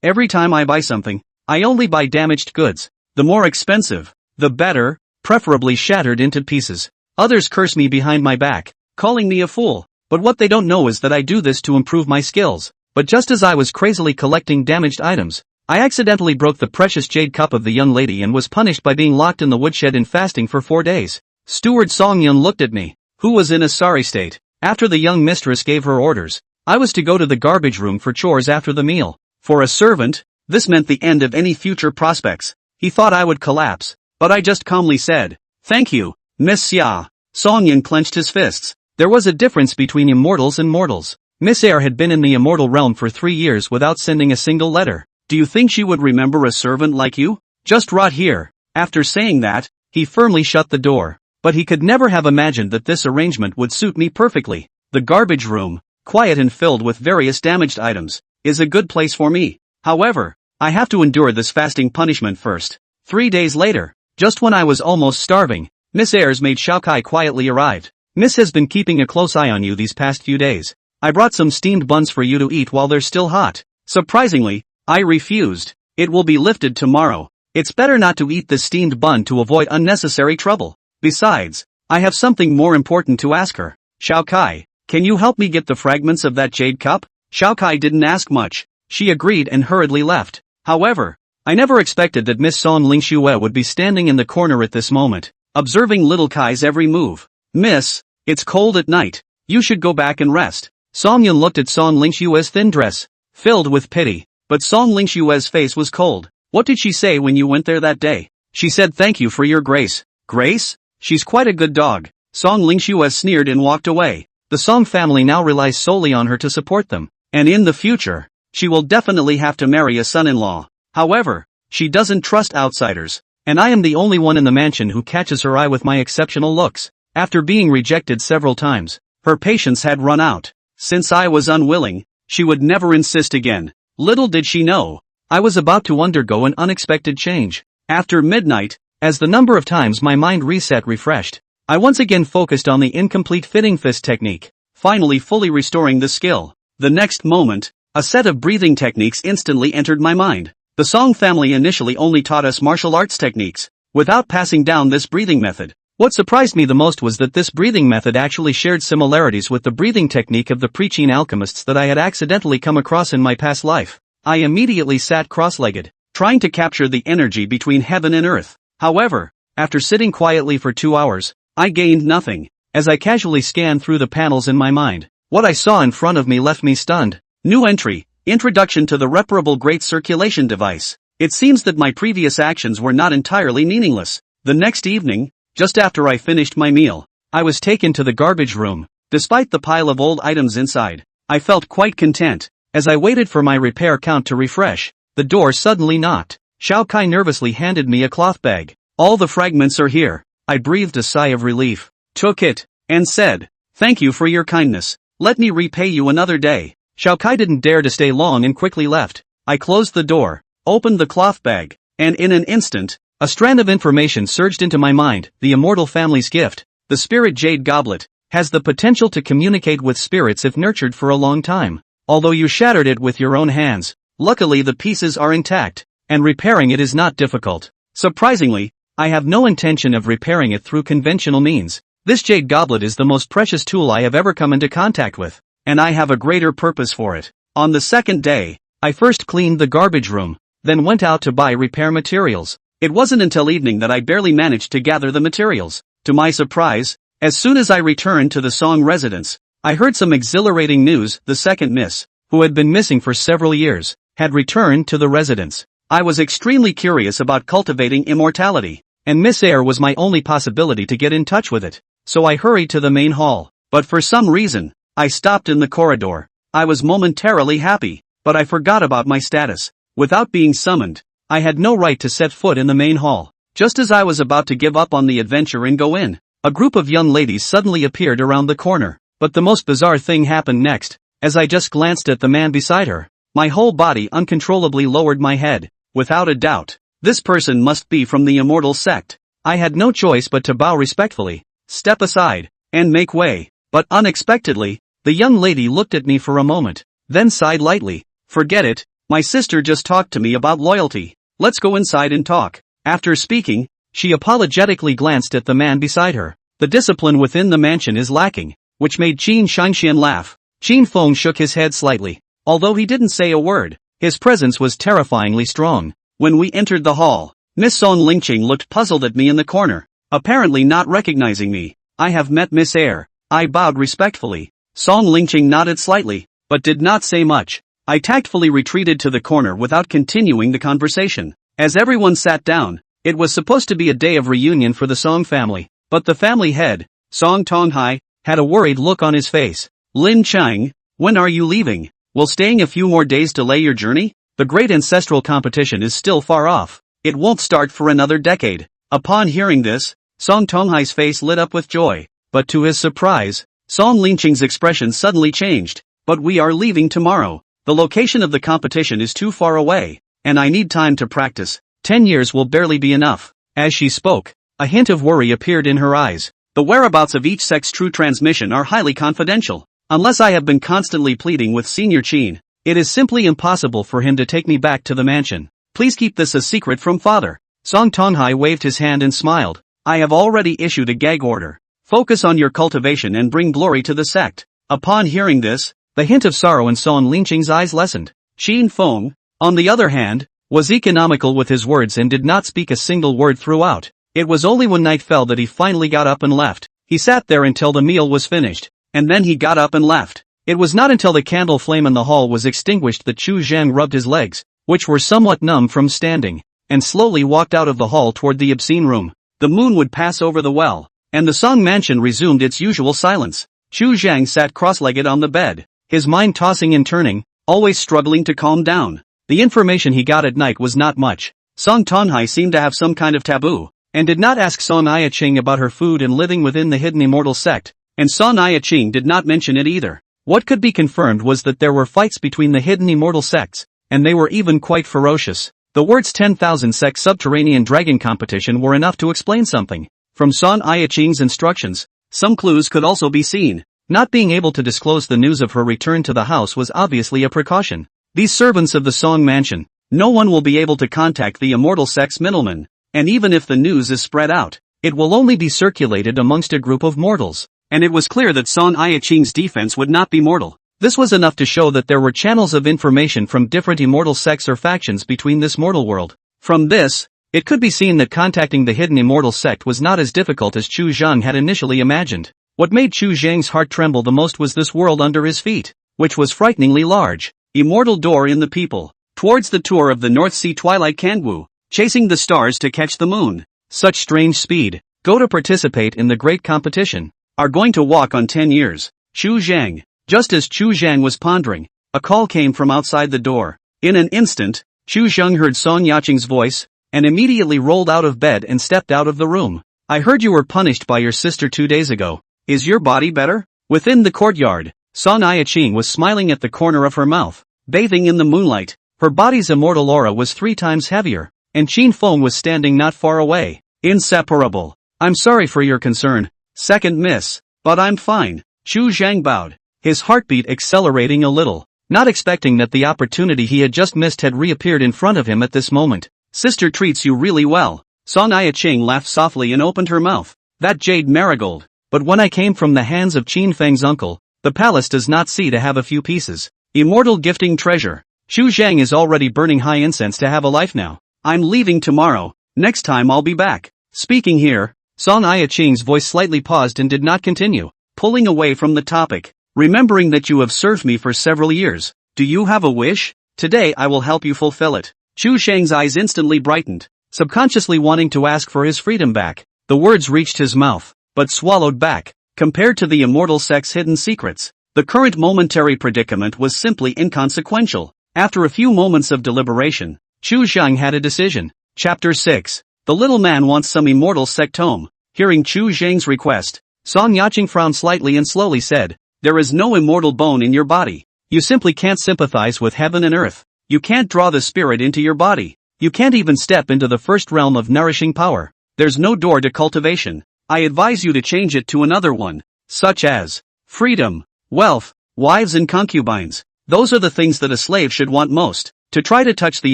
Every time I buy something, I only buy damaged goods. The more expensive, the better, preferably shattered into pieces. Others curse me behind my back, calling me a fool, but what they don't know is that I do this to improve my skills. But just as I was crazily collecting damaged items, I accidentally broke the precious jade cup of the young lady and was punished by being locked in the woodshed in fasting for 4 days. Steward Songyun looked at me, who was in a sorry state. After the young mistress gave her orders, I was to go to the garbage room for chores after the meal. For a servant, this meant the end of any future prospects. He thought I would collapse, but I just calmly said, "Thank you, Miss Xia." Songyun clenched his fists. There was a difference between immortals and mortals. Miss Air had been in the immortal realm for 3 years without sending a single letter. Do you think she would remember a servant like you? Just rot here. After saying that, he firmly shut the door. But he could never have imagined that this arrangement would suit me perfectly. The garbage room, quiet and filled with various damaged items, is a good place for me. However, I have to endure this fasting punishment first. 3 days later, just when I was almost starving, Miss Air's maid Xiaokai quietly arrived. Miss has been keeping a close eye on you these past few days. I brought some steamed buns for you to eat while they're still hot. Surprisingly, I refused. It will be lifted tomorrow. It's better not to eat this steamed bun to avoid unnecessary trouble. Besides, I have something more important to ask her. Xiaokai, can you help me get the fragments of that jade cup? Xiaokai didn't ask much. She agreed and hurriedly left. However, I never expected that Miss Song Lingxue would be standing in the corner at this moment, observing little Kai's every move. "Miss, it's cold at night. You should go back and rest." Songyun looked at Song Lingxue's thin dress, filled with pity, but Song Lingxue's face was cold. "What did she say when you went there that day?" "She said thank you for your grace." "Grace? She's quite a good dog." Song Lingxue sneered and walked away. The Song family now relies solely on her to support them, and in the future, she will definitely have to marry a son-in-law. However, she doesn't trust outsiders, and I am the only one in the mansion who catches her eye with my exceptional looks. After being rejected several times, her patience had run out. Since I was unwilling, she would never insist again. Little did she know, I was about to undergo an unexpected change. After midnight, as the number of times my mind refreshed, I once again focused on the incomplete fitting fist technique, finally fully restoring the skill. The next moment, a set of breathing techniques instantly entered my mind. The Song family initially only taught us martial arts techniques, without passing down this breathing method. What surprised me the most was that this breathing method actually shared similarities with the breathing technique of the preaching alchemists that I had accidentally come across in my past life. I immediately sat cross-legged, trying to capture the energy between heaven and earth. However, after sitting quietly for 2 hours, I gained nothing. As I casually scanned through the panels in my mind, what I saw in front of me left me stunned. New entry, Introduction to the Reparable Great Circulation Device. It seems that my previous actions were not entirely meaningless. The next evening, just after I finished my meal, I was taken to the garbage room. Despite the pile of old items inside, I felt quite content. As I waited for my repair count to refresh, the door suddenly knocked. Xiao Kai nervously handed me a cloth bag. "All the fragments are here." I breathed a sigh of relief, took it, and said, "Thank you for your kindness. Let me repay you another day." Xiao Kai didn't dare to stay long and quickly left. I closed the door, opened the cloth bag, and in an instant, a strand of information surged into my mind. The immortal family's gift, the Spirit Jade Goblet, has the potential to communicate with spirits if nurtured for a long time. Although you shattered it with your own hands, luckily the pieces are intact, and repairing it is not difficult. Surprisingly, I have no intention of repairing it through conventional means. This jade goblet is the most precious tool I have ever come into contact with, and I have a greater purpose for it. On the second day, I first cleaned the garbage room, then went out to buy repair materials. It wasn't until evening that I barely managed to gather the materials. To my surprise, as soon as I returned to the Song residence, I heard some exhilarating news. The second miss, who had been missing for several years, had returned to the residence. I was extremely curious about cultivating immortality, and Miss Air was my only possibility to get in touch with it. So I hurried to the main hall, but for some reason, I stopped in the corridor. I was momentarily happy, but I forgot about my status. Without being summoned, I had no right to set foot in the main hall. Just as I was about to give up on the adventure and go in, a group of young ladies suddenly appeared around the corner. But the most bizarre thing happened next. As I just glanced at the man beside her, my whole body uncontrollably lowered my head. Without a doubt, this person must be from the immortal sect. I had no choice but to bow respectfully, step aside, and make way. But unexpectedly, the young lady looked at me for a moment, then sighed lightly. "Forget it, My sister just talked to me about loyalty. Let's go inside and talk. After speaking, she apologetically glanced at the man beside her. The discipline within the mansion is lacking, which made Qin Shangxian laugh. Qin Feng shook his head slightly. Although he didn't say a word, his presence was terrifyingly strong. When we entered the hall, Miss Song Lingqing looked puzzled at me in the corner, apparently not recognizing me. I have met Miss Air. I bowed respectfully. Song Lingqing nodded slightly, but did not say much. I tactfully retreated to the corner without continuing the conversation. As everyone sat down, it was supposed to be a day of reunion for the Song family, but the family head, Song Tonghai, had a worried look on his face. Lin Chang, when are you leaving? Will staying a few more days delay your journey? The great ancestral competition is still far off. It won't start for another decade. Upon hearing this, Song Tonghai's face lit up with joy, but to his surprise, Song Lingqing's expression suddenly changed. But we are leaving tomorrow. The location of the competition is too far away, and I need time to practice. 10 years will barely be enough. As she spoke, a hint of worry appeared in her eyes. The whereabouts of each sect's true transmission are highly confidential. Unless I have been constantly pleading with Senior Qin, it is simply impossible for him to take me back to the mansion. Please keep this a secret from father. Song Tonghai waved his hand and smiled. I have already issued a gag order. Focus on your cultivation and bring glory to the sect. Upon hearing this, the hint of sorrow in Song Lingqing's eyes lessened. Qin Feng, on the other hand, was economical with his words and did not speak a single word throughout. It was only when night fell that he finally got up and left. He sat there until the meal was finished, and then he got up and left. It was not until the candle flame in the hall was extinguished that Chu Zhang rubbed his legs, which were somewhat numb from standing, and slowly walked out of the hall toward the obscene room. The moon would pass over the well, and the Song mansion resumed its usual silence. Chu Zhang sat cross-legged on the bed, his mind tossing and turning, always struggling to calm down. The information he got at night was not much. Song Tonghai seemed to have some kind of taboo, and did not ask Song Yiqing about her food and living within the hidden immortal sect, and Song Yiqing did not mention it either. What could be confirmed was that there were fights between the hidden immortal sects, and they were even quite ferocious. The words 10,000 sect subterranean dragon competition were enough to explain something. From Song Yiqing's instructions, some clues could also be seen. Not being able to disclose the news of her return to the house was obviously a precaution. These servants of the Song mansion, no one will be able to contact the immortal sect's middlemen, and even if the news is spread out, it will only be circulated amongst a group of mortals. And it was clear that Song Yiqing's defense would not be mortal. This was enough to show that there were channels of information from different immortal sects or factions between this mortal world. From this, it could be seen that contacting the hidden immortal sect was not as difficult as Chu Zhang had initially imagined. What made Chu Zhang's heart tremble the most was this world under his feet, which was frighteningly large. Immortal door in the people. Towards the tour of the North Sea Twilight Kangwu, chasing the stars to catch the moon. Such strange speed. Go to participate in the great competition. Are going to walk on 10 years. Chu Zhang. Just as Chu Zhang was pondering, a call came from outside the door. In an instant, Chu Zhang heard Song Yiqing's voice, and immediately rolled out of bed and stepped out of the room. I heard you were punished by your sister 2 days ago. Is your body better? Within the courtyard, Song Yiqing was smiling at the corner of her mouth, bathing in the moonlight. Her body's immortal aura was 3 times heavier, and Qin Feng was standing not far away. Inseparable. I'm sorry for your concern, second miss, but I'm fine. Chu Zhang bowed, his heartbeat accelerating a little, not expecting that the opportunity he had just missed had reappeared in front of him at this moment. Sister treats you really well. Song Yiqing laughed softly and opened her mouth. That jade marigold. But when I came from the hands of Qin Feng's uncle, the palace does not see to have a few pieces. Immortal gifting treasure. Chu Zhang is already burning high incense to have a life now. I'm leaving tomorrow. Next time I'll be back. Speaking here, Song Yiqing's voice slightly paused and did not continue, pulling away from the topic. Remembering that you have served me for several years, do you have a wish? Today I will help you fulfill it. Chu Zhang's eyes instantly brightened, subconsciously wanting to ask for his freedom back. The words reached his mouth, but swallowed back. Compared to the immortal sect's hidden secrets, the current momentary predicament was simply inconsequential. After a few moments of deliberation, Chu Zhang had a decision. Chapter 6. The little man wants some immortal sect tome. Hearing Chu Zhang's request, Song Yiqing frowned slightly and slowly said, there is no immortal bone in your body. You simply can't sympathize with heaven and earth. You can't draw the spirit into your body. You can't even step into the first realm of nourishing power. There's no door to cultivation. I advise you to change it to another one, such as freedom, wealth, wives and concubines. Those are the things that a slave should want most. To try to touch the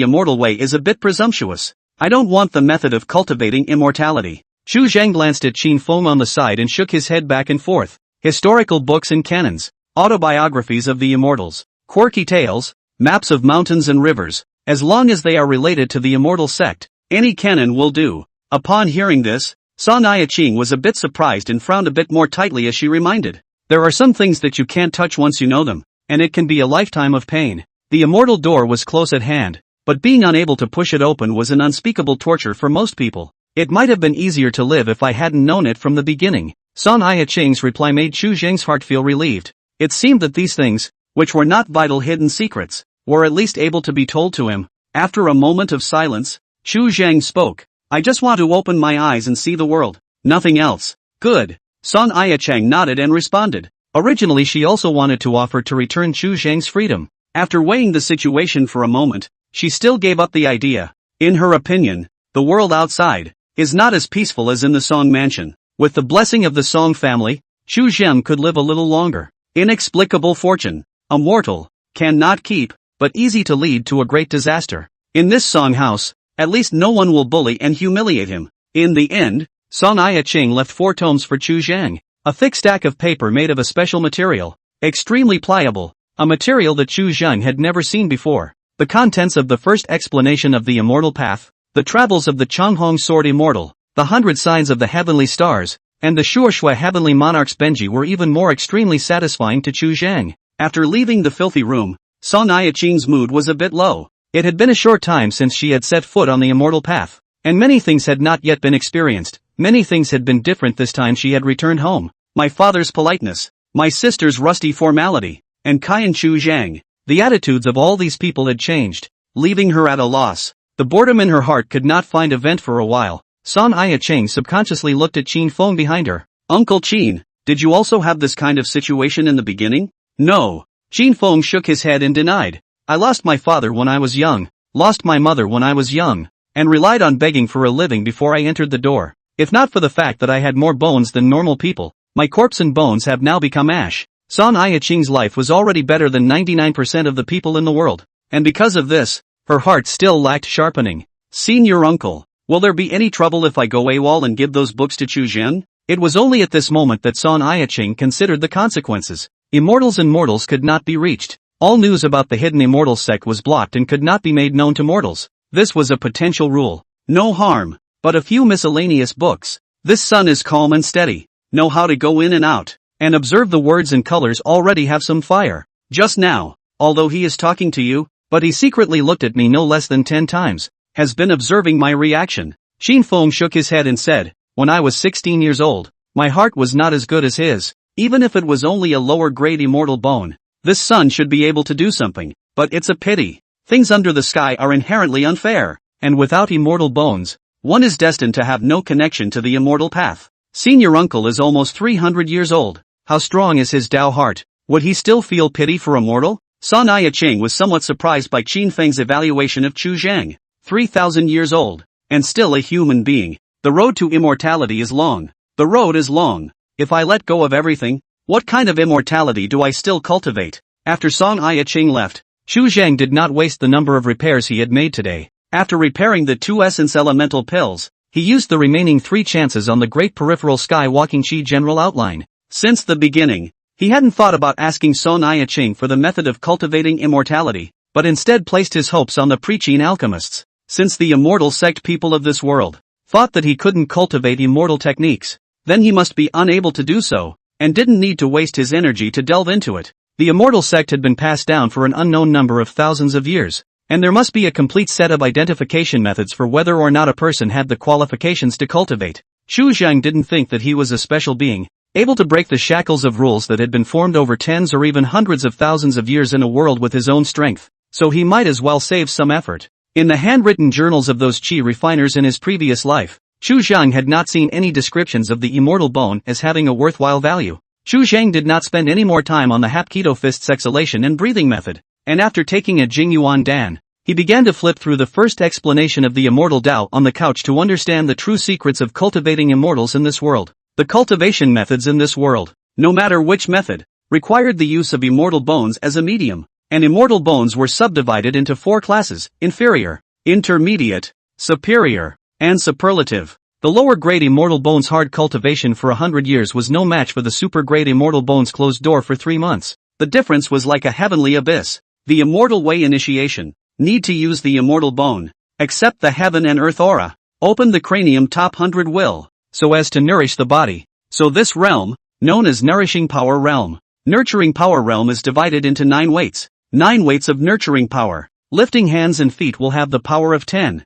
immortal way is a bit presumptuous. I don't want the method of cultivating immortality. Chu Zhang glanced at Qin Feng on the side and shook his head back and forth. Historical books and canons, autobiographies of the immortals, quirky tales, maps of mountains and rivers, as long as they are related to the immortal sect, any canon will do. Upon hearing this, Song Ai-ching was a bit surprised and frowned a bit more tightly as she reminded. There are some things that you can't touch once you know them, and it can be a lifetime of pain. The immortal door was close at hand, but being unable to push it open was an unspeakable torture for most people. It might have been easier to live if I hadn't known it from the beginning. Song Ai-ching's reply made Chu Zhang's heart feel relieved. It seemed that these things, which were not vital hidden secrets, were at least able to be told to him. After a moment of silence, Chu Zhang spoke. I just want to open my eyes and see the world. Nothing else. Good. Song Ai-ching nodded and responded. Originally she also wanted to offer to return Chu Zhang's freedom. After weighing the situation for a moment, she still gave up the idea. In her opinion, the world outside is not as peaceful as in the Song mansion. With the blessing of the Song family, Chu Zhang could live a little longer. Inexplicable fortune, a mortal, cannot keep, but easy to lead to a great disaster. In this Song house, at least no one will bully and humiliate him. In the end, Song Ai-ching left 4 tomes for Chu Zhang, a thick stack of paper made of a special material, extremely pliable, a material that Chu Zhang had never seen before. The contents of the first explanation of the immortal path, the travels of the Changhong sword immortal, the 100 signs of the heavenly stars, and the Shuoshua heavenly monarch's Benji were even more extremely satisfying to Chu Zhang. After leaving the filthy room, Song Ai-ching's mood was a bit low. It had been a short time since she had set foot on the immortal path, and many things had not yet been experienced. Many things had been different this time she had returned home. My father's politeness, my sister's rusty formality, and Kai and Chu Zhang. The attitudes of all these people had changed, leaving her at a loss. The boredom in her heart could not find a vent for a while. Song Ai-ching subconsciously looked at Qin Feng behind her. Uncle Qin, did you also have this kind of situation in the beginning? No. Qin Feng shook his head and denied. I lost my father when I was young, lost my mother when I was young, and relied on begging for a living before I entered the door. If not for the fact that I had more bones than normal people, my corpse and bones have now become ash. Song Ai-ching's life was already better than 99% of the people in the world, and because of this, her heart still lacked sharpening. Senior uncle, will there be any trouble if I go AWOL and give those books to Chu Zhen? It was only at this moment that Song Ai-ching considered the consequences. Immortals and mortals could not be reached. All news about the hidden immortal sect was blocked and could not be made known to mortals. This was a potential rule. No harm, but a few miscellaneous books. This sun is calm and steady. Know how to go in and out, and observe the words and colors already have some fire. Just now, although he is talking to you, but he secretly looked at me no less than 10 times, has been observing my reaction. Qin Feng shook his head and said, when I was 16 years old, my heart was not as good as his, even if it was only a lower grade immortal bone. This sun should be able to do something, but it's a pity. Things under the sky are inherently unfair, and without immortal bones, one is destined to have no connection to the immortal path. Senior uncle is almost 300 years old. How strong is his Tao heart? Would he still feel pity for a mortal? Song Ai-ching was somewhat surprised by Qin Feng's evaluation of Chu Zhang. 3,000 years old, and still a human being. The road to immortality is long. The road is long. If I let go of everything, what kind of immortality do I still cultivate? After Song Ai-ching left, Chu Zhang did not waste the number of repairs he had made today. After repairing the 2 essence elemental pills, he used the remaining 3 chances on the great peripheral sky walking chi general outline. Since the beginning, he hadn't thought about asking Song Ai-ching for the method of cultivating immortality, but instead placed his hopes on the preaching alchemists. Since the immortal sect people of this world thought that he couldn't cultivate immortal techniques, then he must be unable to do so, and didn't need to waste his energy to delve into it. The immortal sect had been passed down for an unknown number of thousands of years, and there must be a complete set of identification methods for whether or not a person had the qualifications to cultivate. Chu Zhang didn't think that he was a special being, able to break the shackles of rules that had been formed over tens or even hundreds of thousands of years in a world with his own strength, so he might as well save some effort. In the handwritten journals of those chi refiners in his previous life, Chu Zhang had not seen any descriptions of the immortal bone as having a worthwhile value. Chu Zhang did not spend any more time on the Hapkido fist's exhalation and breathing method, and after taking a Jingyuan Dan, he began to flip through the first explanation of the immortal Tao on the couch to understand the true secrets of cultivating immortals in this world. The cultivation methods in this world, no matter which method, required the use of immortal bones as a medium. and immortal bones were subdivided into 4 classes: inferior, intermediate, superior, and superlative. The lower grade immortal bones hard cultivation for 100 years was no match for the super grade immortal bones closed door for 3 months. The difference was like a heavenly abyss. The immortal way initiation. Need to use the immortal bone. Accept the heaven and earth aura. Open the cranium top 100 will, so as to nourish the body. So this realm, known as nourishing power realm. Nurturing power realm is divided into 9 weights. 9 weights of nurturing power. Lifting hands and feet will have the power of 10,000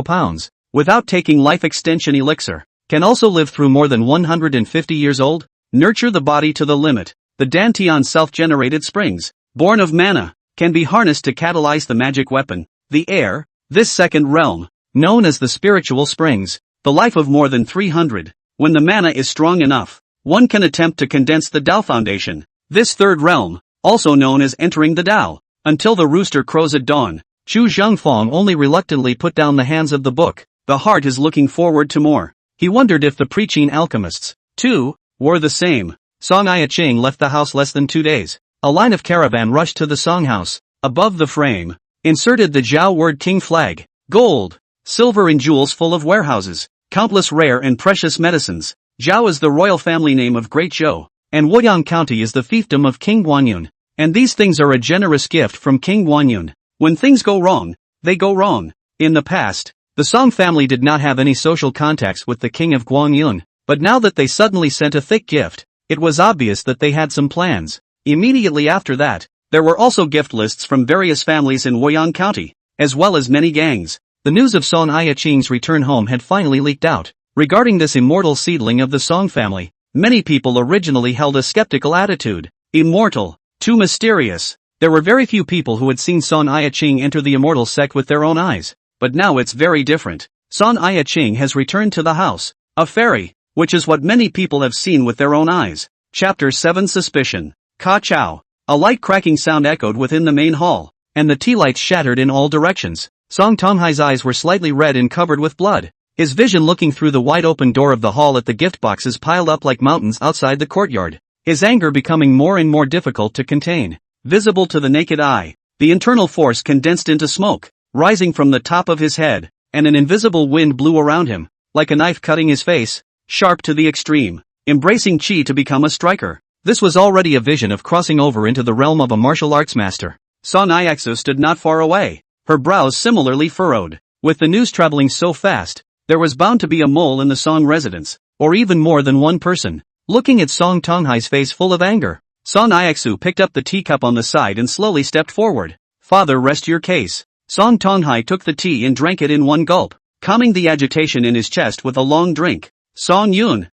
pounds. Without taking life extension elixir. Can also live through more than 150 years old. Nurture the body to the limit. The Dantian self-generated springs, born of mana, can be harnessed to catalyze the magic weapon, the air. This second realm, known as the spiritual springs, the life of more than 300. When the mana is strong enough, one can attempt to condense the Tao foundation. This third realm, also known as entering the Tao, until the rooster crows at dawn. Chu Zhengfang only reluctantly put down the hands of the book. The heart is looking forward to more. He wondered if the preaching alchemists, too, were the same. Song Ai-ching left the house less than 2 days. A line of caravan rushed to the Song house. Above the frame, inserted the Zhao word king flag. Gold, silver and jewels full of warehouses. Countless rare and precious medicines. Zhao is the royal family name of Great Zhou, and Woyang County is the fiefdom of King Guanyun. And these things are a generous gift from King Guanyun. When things go wrong, they go wrong. In the past, the Song family did not have any social contacts with the king of Guanyun, but now that they suddenly sent a thick gift, it was obvious that they had some plans. Immediately after that, there were also gift lists from various families in Woyang County, as well as many gangs. The news of Song Ai-ching's return home had finally leaked out. Regarding this immortal seedling of the Song family, many people originally held a skeptical attitude. Immortal, too mysterious. There were very few people who had seen Song Ai-ching enter the immortal sect with their own eyes. But now it's very different. Song Ai-ching has returned to the house. A fairy, which is what many people have seen with their own eyes. Chapter 7 Suspicion. Ka chow. A light cracking sound echoed within the main hall, and the tea lights shattered in all directions. Song Tonghai's eyes were slightly red and covered with blood. His vision looking through the wide open door of the hall at the gift boxes piled up like mountains outside the courtyard. His anger becoming more and more difficult to contain. Visible to the naked eye, the internal force condensed into smoke, rising from the top of his head, and an invisible wind blew around him, like a knife cutting his face, sharp to the extreme, embracing Qi to become a striker. This was already a vision of crossing over into the realm of a martial arts master. Song Ai-ching stood not far away, her brows similarly furrowed. With the news traveling so fast, there was bound to be a mole in the Song residence, or even more than one person. Looking at Song Tonghai's face full of anger, Song Ai-ching picked up the teacup on the side and slowly stepped forward. Father, rest your case. Song Tonghai took the tea and drank it in one gulp, calming the agitation in his chest with a long drink. Song Yun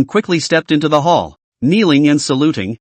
quickly stepped into the hall, kneeling and saluting.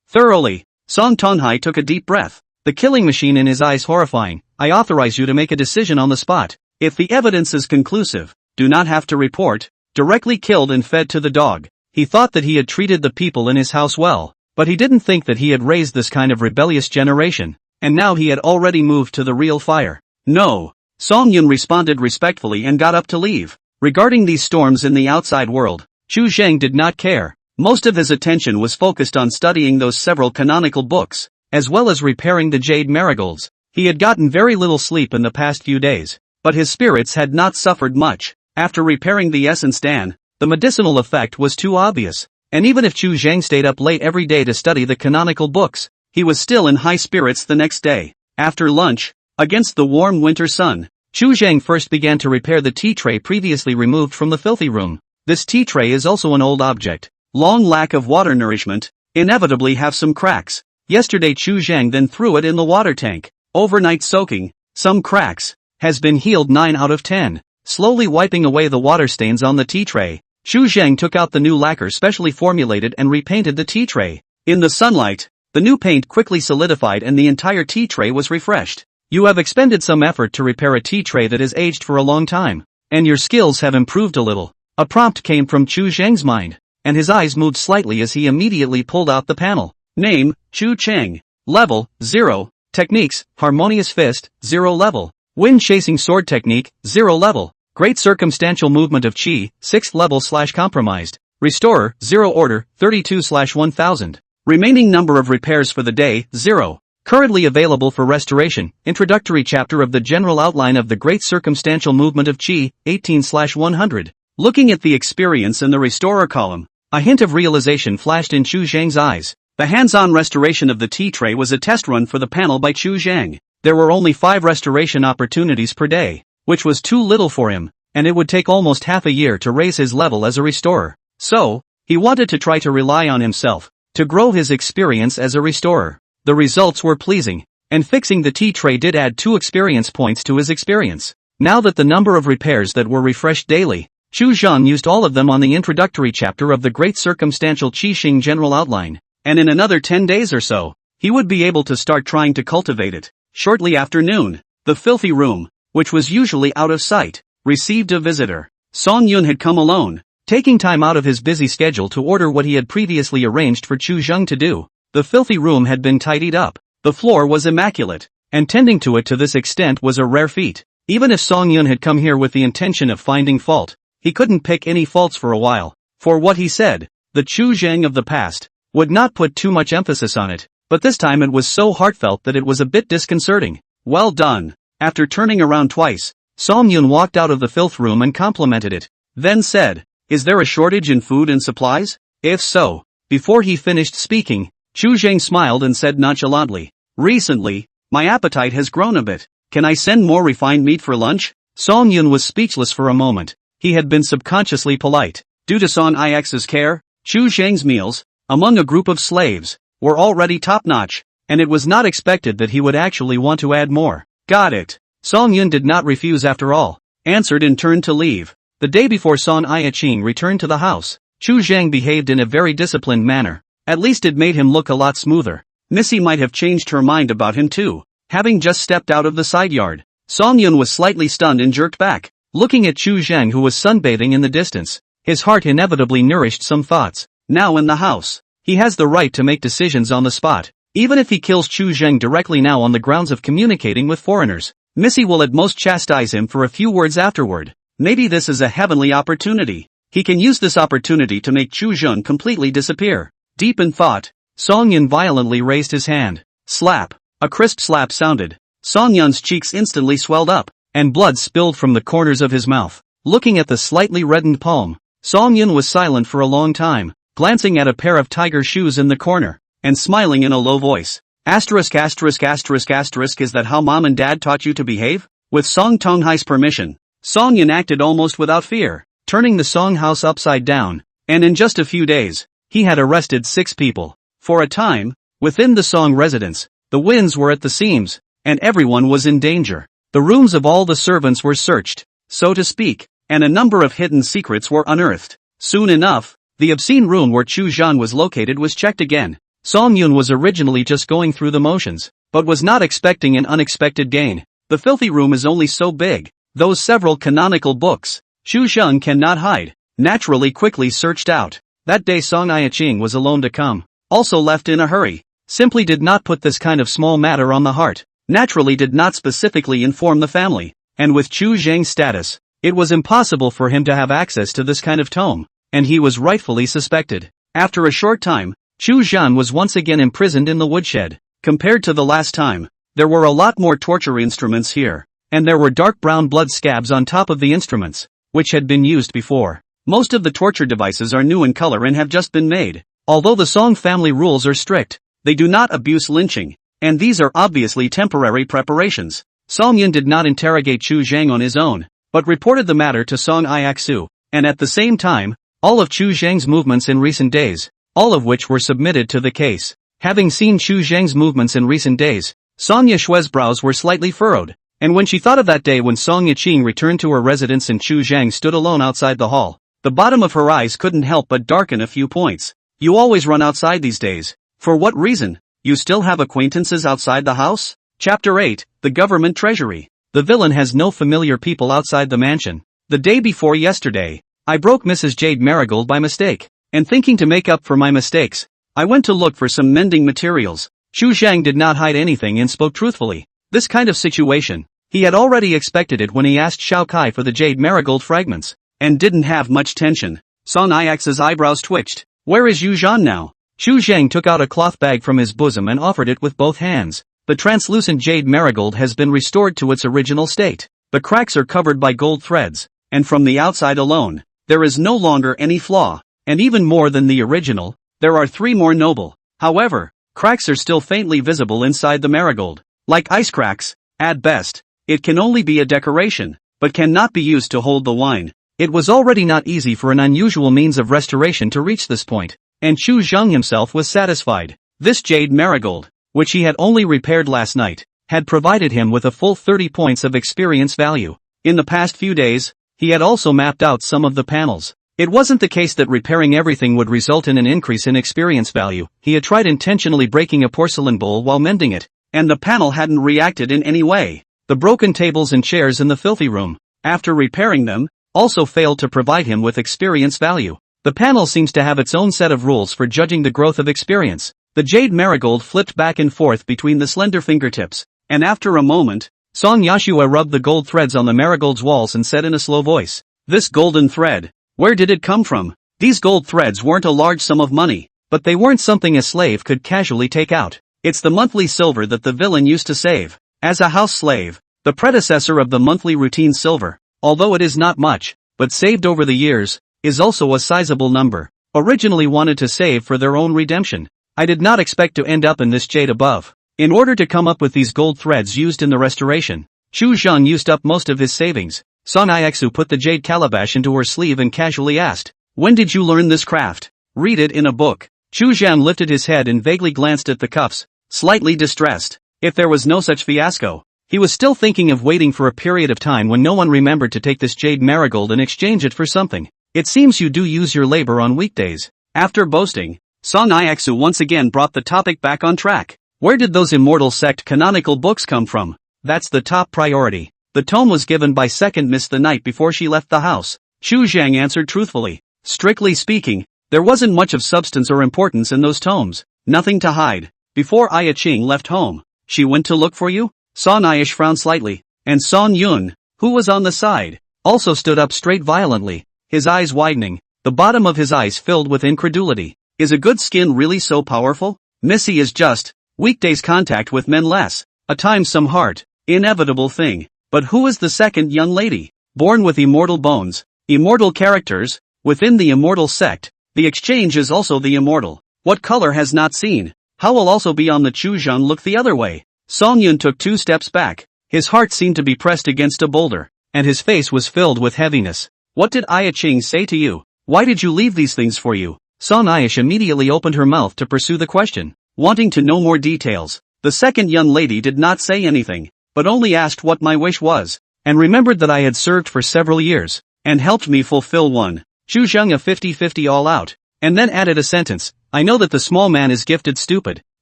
Thoroughly. Song Tonghai took a deep breath, the killing machine in his eyes horrifying. I authorize you to make a decision on the spot. If the evidence is conclusive, do not have to report. Directly killed and fed to the dog. He thought that he had treated the people in his house well, but he didn't think that he had raised this kind of rebellious generation, and now he had already moved to the real fire. No. Song Yun responded respectfully and got up to leave. Regarding these storms in the outside world, Chu Zheng did not care. Most of his attention was focused on studying those several canonical books, as well as repairing the jade marigolds. He had gotten very little sleep in the past few days, but his spirits had not suffered much. After repairing the essence dan, the medicinal effect was too obvious, and even if Chu Zheng stayed up late every day to study the canonical books, he was still in high spirits the next day. After lunch, against the warm winter sun, Chu Zheng first began to repair the tea tray previously removed from the filthy room. This tea tray is also an old object. Long lack of water nourishment, inevitably have some cracks. Yesterday Chu Zheng then threw it in the water tank. Overnight soaking, some cracks, has been healed 9 out of 10. Slowly wiping away the water stains on the tea tray, Chu Zheng took out the new lacquer specially formulated and repainted the tea tray. In the sunlight, the new paint quickly solidified and the entire tea tray was refreshed. You have expended some effort to repair a tea tray that has aged for a long time, and your skills have improved a little. A prompt came from Chu Zheng's mind, and his eyes moved slightly as he immediately pulled out the panel. Name, Chu Cheng. Level, 0. Techniques, Harmonious Fist, 0 level. Wind-chasing sword technique, 0 level. Great circumstantial movement of Qi, 6th level/compromised. Restorer, 0 order, 32/1000. Remaining number of repairs for the day, 0. Currently available for restoration. Introductory chapter of the general outline of the Great Circumstantial Movement of Qi, 18/100. Looking at the experience in the Restorer column, a hint of realization flashed in Chu Zhang's eyes. The hands-on restoration of the tea tray was a test run for the panel by Chu Zhang. There were only 5 restoration opportunities per day, which was too little for him, and it would take almost half a year to raise his level as a restorer. So, he wanted to try to rely on himself, to grow his experience as a restorer. The results were pleasing, and fixing the tea tray did add 2 experience points to his experience. Now that the number of repairs that were refreshed daily, Chu Zhang used all of them on the introductory chapter of the Great Circumstantial Qixing General Outline, and in another 10 days or so, he would be able to start trying to cultivate it. Shortly after noon, the filthy room, which was usually out of sight, received a visitor. Song Yun had come alone, taking time out of his busy schedule to order what he had previously arranged for Chu Zhang to do. The filthy room had been tidied up, the floor was immaculate, and tending to it to this extent was a rare feat. Even if Song Yun had come here with the intention of finding fault, he couldn't pick any faults for a while. For what he said, the Chu Zhang of the past would not put too much emphasis on it, but this time it was so heartfelt that it was a bit disconcerting. Well done. After turning around twice, Song Yun walked out of the filth room and complimented it, then said, "Is there a shortage in food and supplies? If so." Before he finished speaking, Chu Zhang smiled and said nonchalantly, "Recently, my appetite has grown a bit. Can I send more refined meat for lunch?" Song Yun was speechless for a moment. He had been subconsciously polite. Due to Song Ix's care, Chu Zhang's meals, among a group of slaves, were already top-notch, and it was not expected that he would actually want to add more. Got it. Song Yun did not refuse after all, answered and turned to leave. The day before Song Yiqing returned to the house, Chu Zhang behaved in a very disciplined manner. At least it made him look a lot smoother. Missy might have changed her mind about him too. Having just stepped out of the side yard, Song Yun was slightly stunned and jerked back, looking at Chu Zhang who was sunbathing in the distance. His heart inevitably nourished some thoughts. Now in the house, he has the right to make decisions on the spot. Even if he kills Chu Zhang directly now on the grounds of communicating with foreigners, Missy will at most chastise him for a few words afterward. Maybe this is a heavenly opportunity. He can use this opportunity to make Chu Zhang completely disappear. Deep in thought, Song Yun violently raised his hand. Slap. A crisp slap sounded. Song Yun's cheeks instantly swelled up, and blood spilled from the corners of his mouth. Looking at the slightly reddened palm, Song Yun was silent for a long time, glancing at a pair of tiger shoes in the corner, and smiling in a low voice. Is that how mom and dad taught you to behave? With Song Tonghai's permission, Song Yun acted almost without fear, turning the Song house upside down, and in just a few days, he had arrested 6 people. For a time, within the Song residence, the winds were at the seams, and everyone was in danger. The rooms of all the servants were searched, so to speak, and a number of hidden secrets were unearthed. Soon enough, the obscene room where Chu Zhang was located was checked again. Song Yun was originally just going through the motions, but was not expecting an unexpected gain. The filthy room is only so big. Those several canonical books, Chu Zhang cannot hide, naturally quickly searched out. That day Song Yiqing was alone to come, also left in a hurry, simply did not put this kind of small matter on the heart, naturally did not specifically inform the family, and with Chu Zhang's status, it was impossible for him to have access to this kind of tome, and he was rightfully suspected. After a short time, Chu Zhang was once again imprisoned in the woodshed. Compared to the last time, there were a lot more torture instruments here, and there were dark brown blood scabs on top of the instruments, which had been used before. Most of the torture devices are new in color and have just been made. Although the Song family rules are strict, they do not abuse lynching, and these are obviously temporary preparations. Song Yun did not interrogate Chu Zhang on his own, but reported the matter to Song Ixu, and at the same time, all of Chu Zhang's movements in recent days, all of which were submitted to the case. Having seen Chu Zhang's movements in recent days, Song Yishue's brows were slightly furrowed, and when she thought of that day when Song Yiqing returned to her residence and Chu Zhang stood alone outside the hall, the bottom of her eyes couldn't help but darken a few points. You always run outside these days. For what reason? You still have acquaintances outside the house? Chapter 8, The Government Treasury. The villain has no familiar people outside the mansion. The day before yesterday, I broke Mrs. Jade Marigold by mistake, and thinking to make up for my mistakes, I went to look for some mending materials. Chu Zhang did not hide anything and spoke truthfully. This kind of situation, he had already expected it when he asked Shao Kai for the Jade Marigold fragments, and didn't have much tension. Song Ix's eyebrows twitched. Where is Yu Zhan now? Chu Zhang took out a cloth bag from his bosom and offered it with both hands. The translucent jade marigold has been restored to its original state. The cracks are covered by gold threads, and from the outside alone, there is no longer any flaw. And even more than the original, there are 3 more noble. However, cracks are still faintly visible inside the marigold. Like ice cracks, at best, it can only be a decoration, but cannot be used to hold the wine. It was already not easy for an unusual means of restoration to reach this point, and Chu Zhang himself was satisfied. This jade marigold, which he had only repaired last night, had provided him with a full 30 points of experience value. In the past few days, he had also mapped out some of the panels. It wasn't the case that repairing everything would result in an increase in experience value. He had tried intentionally breaking a porcelain bowl while mending it, and the panel hadn't reacted in any way. The broken tables and chairs in the filthy room, after repairing them, also failed to provide him with experience value. The panel seems to have its own set of rules for judging the growth of experience. The jade marigold flipped back and forth between the slender fingertips, and after a moment, Song Yashua rubbed the gold threads on the marigold's walls and said in a slow voice, "This golden thread, where did it come from?" These gold threads weren't a large sum of money, but they weren't something a slave could casually take out. It's the monthly silver that the villain used to save. As a house slave, the predecessor of the monthly routine silver, although it is not much, but saved over the years, is also a sizable number, originally wanted to save for their own redemption. I did not expect to end up in this jade above. In order to come up with these gold threads used in the restoration, Chu Zhang used up most of his savings. Song Iexu put the jade calabash into her sleeve and casually asked, "When did you learn this craft?" "Read it in a book." Chu Zhang lifted his head and vaguely glanced at the cuffs, slightly distressed. If there was no such fiasco, he was still thinking of waiting for a period of time when no one remembered to take this jade marigold and exchange it for something. "It seems you do use your labor on weekdays." After boasting, Song Iexu once again brought the topic back on track. "Where did those immortal sect canonical books come from?" "That's the top priority. The tome was given by second miss the night before she left the house," Chu Zhang answered truthfully. "Strictly speaking, there wasn't much of substance or importance in those tomes. Nothing to hide. Before Aya Qing left home, she went to look for you?" Song Aish frowned slightly, and Song Yun, who was on the side, also stood up straight violently, his eyes widening, the bottom of his eyes filled with incredulity. "Is a good skin really so powerful? Missy is just weekdays contact with men less, a time some heart, inevitable thing. But who is the second young lady? Born with immortal bones, immortal characters, within the immortal sect, the exchange is also the immortal. What color has not seen? How will also be on the Chu Zhang look the other way?" Song Yun took 2 steps back, his heart seemed to be pressed against a boulder, and his face was filled with heaviness. "What did Aya Qing say to you? Why did you leave these things for you?" Song Aish immediately opened her mouth to pursue the question, wanting to know more details. The second young lady did not say anything, but only asked what my wish was, and remembered that I had served for several years, and helped me fulfill one. Chu Zhang a 50-50 all out, and then added a sentence, "I know that the small man is gifted stupid,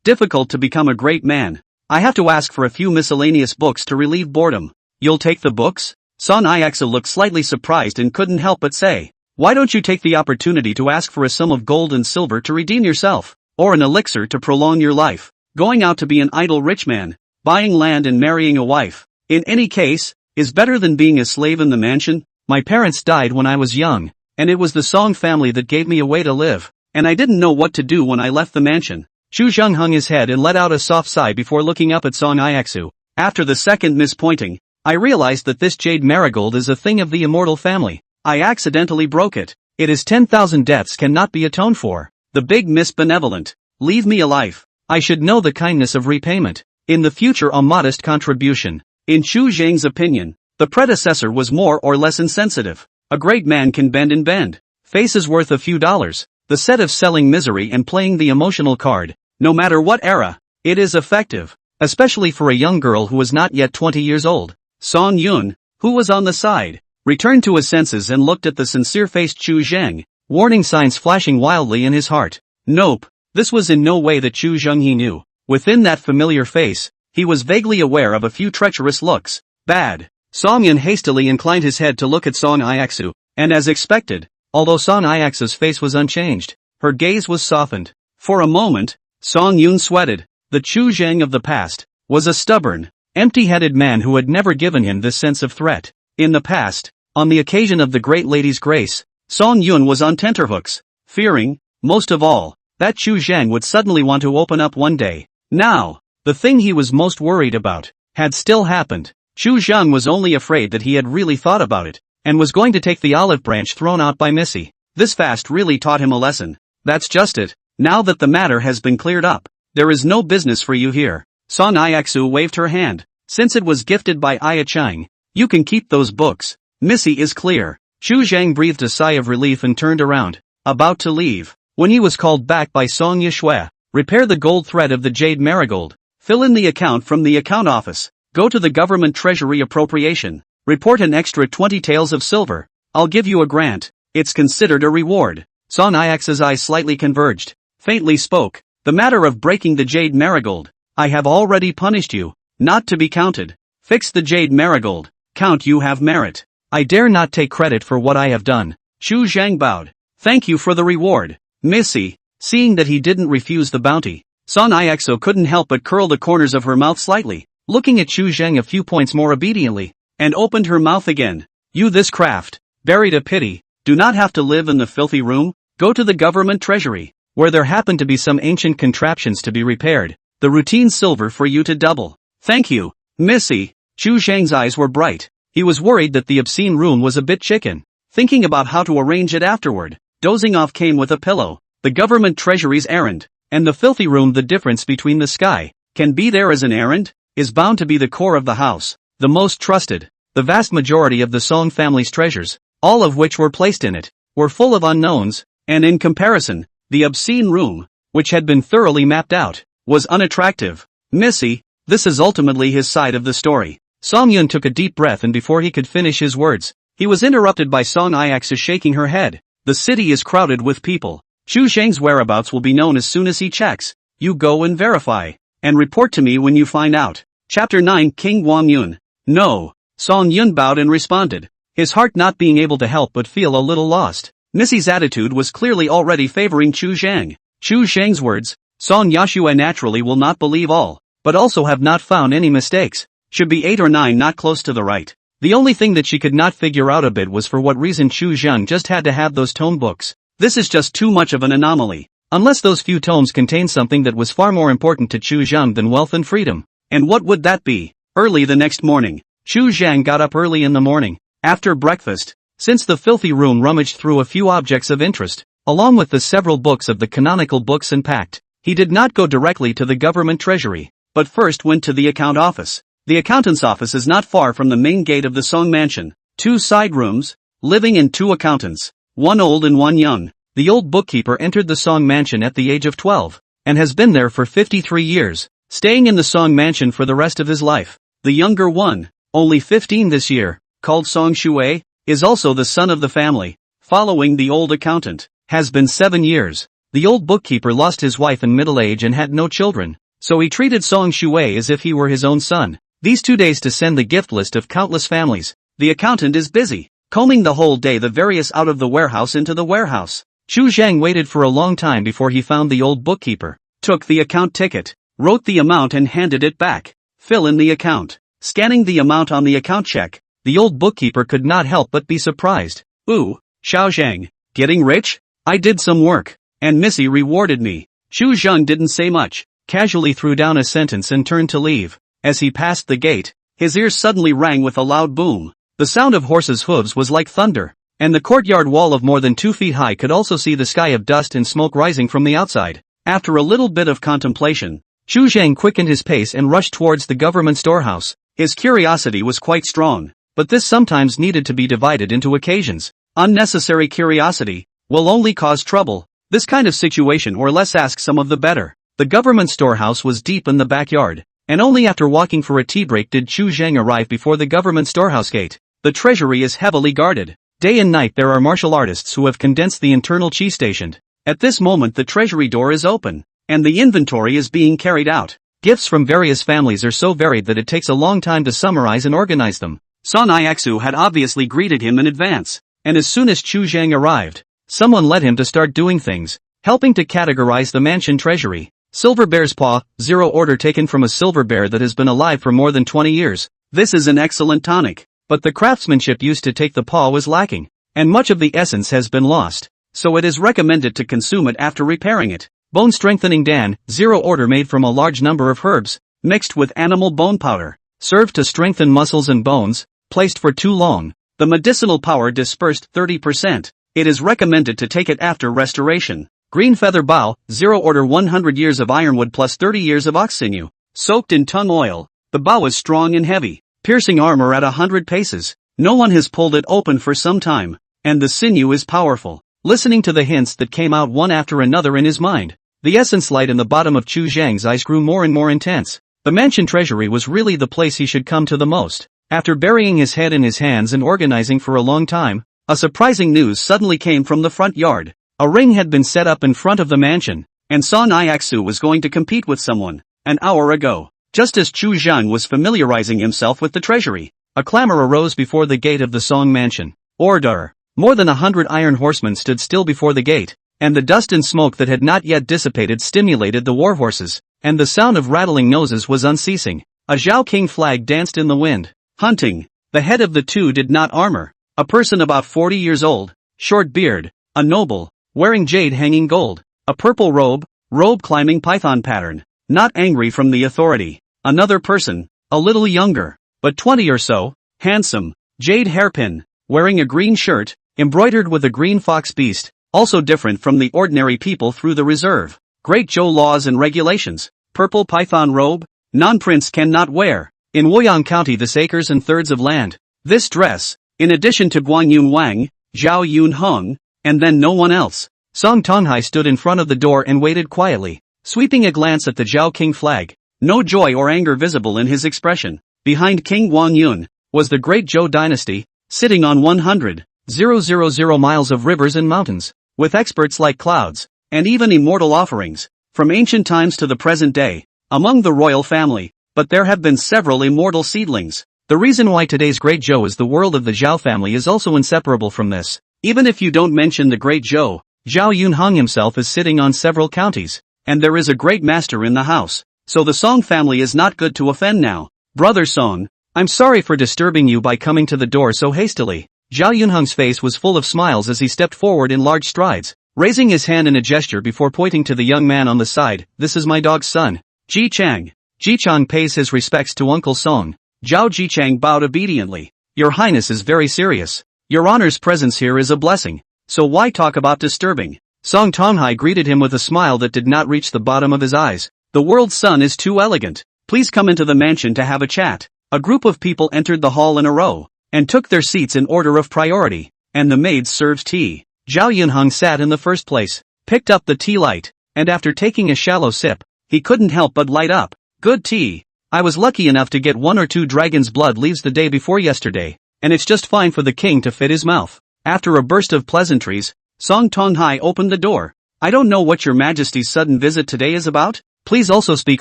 difficult to become a great man. I have to ask for a few miscellaneous books to relieve boredom." "You'll take the books?" Song Ixa looked slightly surprised and couldn't help but say, "Why don't you take the opportunity to ask for a sum of gold and silver to redeem yourself, or an elixir to prolong your life? Going out to be an idle rich man, buying land and marrying a wife, in any case, is better than being a slave in the mansion. My parents died when I was young, and it was the Song family that gave me a way to live, and I didn't know what to do when I left the mansion." Chu Zhang hung his head and let out a soft sigh before looking up at Song Iexu. "After the second mispointing, I realized that this jade marigold is a thing of the immortal family. I accidentally broke it. It is 10,000 deaths cannot be atoned for. The big miss benevolent. Leave me a life. I should know the kindness of repayment. In the future a modest contribution." In Chu Zhang's opinion, the predecessor was more or less insensitive. A great man can bend and bend. Face is worth a few dollars. The set of selling misery and playing the emotional card, no matter what era, it is effective, especially for a young girl who was not yet 20 years old. Song Yun, who was on the side, returned to his senses and looked at the sincere-faced Chu Zhang, warning signs flashing wildly in his heart. Nope, this was in no way the Chu Zhang he knew. Within that familiar face, he was vaguely aware of a few treacherous looks. Bad. Song Yun hastily inclined his head to look at Song Iexu, and as expected, although Song Iexu's face was unchanged, her gaze was softened. For a moment, Song Yun sweated. The Chu Zhang of the past was a stubborn, empty-headed man who had never given him this sense of threat. In the past, on the occasion of the great lady's grace, Song Yun was on tenterhooks, fearing, most of all, that Chu Zhang would suddenly want to open up one day. Now, the thing he was most worried about had still happened. Chu Zhang was only afraid that he had really thought about it, and was going to take the olive branch thrown out by Missy. This fast really taught him a lesson. That's just it. Now that the matter has been cleared up, there is no business for you here. Song Iaxu waved her hand. Since it was gifted by Ia Chang, you can keep those books. Missy is clear. Chu Zhang breathed a sigh of relief and turned around, about to leave, when he was called back by Song Yishui. Repair the gold thread of the jade marigold. Fill in the account from the account office. Go to the government treasury appropriation. Report an extra 20 taels of silver. I'll give you a grant. It's considered a reward. Song Iax's eyes slightly converged. Faintly spoke. The matter of breaking the jade marigold. I have already punished you. Not to be counted. Fix the jade marigold. Count you have merit. I dare not take credit for what I have done. Chu Zhang bowed. Thank you for the reward, Missy. Seeing that he didn't refuse the bounty, Song Iaxo couldn't help but curl the corners of her mouth slightly, looking at Chu Zhang a few points more obediently, and opened her mouth again. You this craft, buried a pity, do not have to live in the filthy room, go to the government treasury, where there happen to be some ancient contraptions to be repaired, the routine silver for you to double. Thank you, Missy. Chu Zhang's eyes were bright. He was worried that the obscene room was a bit chicken. Thinking about how to arrange it afterward, dozing off came with a pillow. The government treasury's errand, and the filthy room. The difference between the sky can be there as an errand, is bound to be the core of the house, the most trusted. The vast majority of the Song family's treasures, all of which were placed in it, were full of unknowns, and in comparison, the obscene room, which had been thoroughly mapped out, was unattractive. Missy, this is ultimately his side of the story. Song Yun took a deep breath, and before he could finish his words, he was interrupted by Song Iaxu shaking her head. The city is crowded with people. Chu Zhang's whereabouts will be known as soon as he checks. You go and verify, and report to me when you find out. Chapter 9. King Wang Yun. No. Song Yun bowed and responded, his heart not being able to help but feel a little lost. Missy's attitude was clearly already favoring Chu Zhang. Chu Zhang's words, Song Yashue naturally will not believe all, but also have not found any mistakes. Should be 8 or 9 not close to the right. The only thing that she could not figure out a bit was for what reason Chu Zhang just had to have those tome books. This is just too much of an anomaly. Unless those few tomes contained something that was far more important to Chu Zhang than wealth and freedom. And what would that be? Early the next morning, Chu Zhang got up early in the morning, after breakfast, since the filthy room rummaged through a few objects of interest, along with the several books of the canonical books and pact. He did not go directly to the government treasury, but first went to the account office. The accountant's office is not far from the main gate of the Song mansion. 2 side rooms, living in 2 accountants, one old and one young. The old bookkeeper entered the Song mansion at the age of 12, and has been there for 53 years, staying in the Song mansion for the rest of his life. The younger one, only 15 this year, called Song Shui, is also the son of the family, following the old accountant, has been 7 years. The old bookkeeper lost his wife in middle age and had no children, so he treated Song Shui as if he were his own son. These 2 days to send the gift list of countless families. The accountant is busy, combing the whole day the various out of the warehouse into the warehouse. Chu Zhang waited for a long time before he found the old bookkeeper, took the account ticket, wrote the amount and handed it back. Fill in the account. Scanning the amount on the account check, the old bookkeeper could not help but be surprised. Ooh, Xiao Zhang, getting rich? I did some work, and Missy rewarded me. Chu Zhang didn't say much, casually threw down a sentence and turned to leave. As he passed the gate, his ears suddenly rang with a loud boom. The sound of horses' hooves was like thunder, and the courtyard wall of more than 2 feet high could also see the sky of dust and smoke rising from the outside. After a little bit of contemplation, Chu Zhang quickened his pace and rushed towards the government storehouse. His curiosity was quite strong, but this sometimes needed to be divided into occasions. Unnecessary curiosity will only cause trouble. This kind of situation, or less ask some of the better. The government storehouse was deep in the backyard, and only after walking for a tea break did Chu Zhang arrive before the government storehouse gate. The treasury is heavily guarded. Day and night there are martial artists who have condensed the internal chi stationed. At this moment the treasury door is open, and the inventory is being carried out. Gifts from various families are so varied that it takes a long time to summarize and organize them. Song Iaxu had obviously greeted him in advance, and as soon as Chu Zhang arrived, someone led him to start doing things, helping to categorize the mansion treasury. Silver bear's paw, 0 order taken from a silver bear that has been alive for more than 20 years. This is an excellent tonic, but the craftsmanship used to take the paw was lacking, and much of the essence has been lost, so it is recommended to consume it after repairing it. Bone strengthening Dan, 0 order made from a large number of herbs, mixed with animal bone powder, served to strengthen muscles and bones, placed for too long. The medicinal power dispersed 30%. It is recommended to take it after restoration. Green feather bough, 0 order 100 years of ironwood plus 30 years of ox sinew, soaked in tongue oil. The bough is strong and heavy, piercing armor at 100 paces. No one has pulled it open for some time, and the sinew is powerful. Listening to the hints that came out one after another in his mind, the essence light in the bottom of Chu Zhang's eyes grew more and more intense. The mansion treasury was really the place he should come to the most. After burying his head in his hands and organizing for a long time, a surprising news suddenly came from the front yard. A ring had been set up in front of the mansion, and Song Iaksu was going to compete with someone. An hour ago, just as Chu Zhang was familiarizing himself with the treasury, a clamor arose before the gate of the Song mansion. Order! More than 100 iron horsemen stood still before the gate, and the dust and smoke that had not yet dissipated stimulated the war horses, and the sound of rattling noses was unceasing. A Zhao King flag danced in the wind. Hunting. The head of the two did not armor. A person about 40 years old, short beard, a noble, wearing jade hanging gold, a purple robe climbing python pattern, not angry from the authority. Another person, a little younger, but 20 or so, handsome, jade hairpin, wearing a green shirt, embroidered with a green fox beast, also different from the ordinary people through the reserve. Great Zhou laws and regulations. Purple python robe, non-prince cannot wear. In Woyang County this acres and thirds of land. This dress, in addition to Guang Yun Wang, Zhao Yun Heng, and then no one else. Song Tonghai stood in front of the door and waited quietly, sweeping a glance at the Zhao King flag. No joy or anger visible in his expression. Behind King Guang Yun was the great Zhou dynasty, sitting on 100,000 miles of rivers and mountains, with experts like clouds, and even immortal offerings, from ancient times to the present day, among the royal family. But there have been several immortal seedlings. The reason why today's Great Zhou is the world of the Zhao family is also inseparable from this. Even if you don't mention the Great Zhou, Zhao Yunheng himself is sitting on several counties, and there is a great master in the house. So the Song family is not good to offend now. Brother Song, I'm sorry for disturbing you by coming to the door so hastily. Zhao Yunheng's face was full of smiles as he stepped forward in large strides, raising his hand in a gesture before pointing to the young man on the side. This is my dog's son, Ji Chang. Ji Chang pays his respects to Uncle Song. Zhao Jichang bowed obediently. Your Highness is very serious. Your Honor's presence here is a blessing. So why talk about disturbing? Song Tonghai greeted him with a smile that did not reach the bottom of his eyes. The world's sun is too elegant. Please come into the mansion to have a chat. A group of people entered the hall in a row, and took their seats in order of priority, and the maids served tea. Zhao Yunheng sat in the first place, picked up the tea light, and after taking a shallow sip, he couldn't help but light up. Good tea. I was lucky enough to get 1 or 2 dragon's blood leaves the day before yesterday, and it's just fine for the king to fit his mouth. After a burst of pleasantries, Song Tonghai opened the door. I don't know what your majesty's sudden visit today is about. Please also speak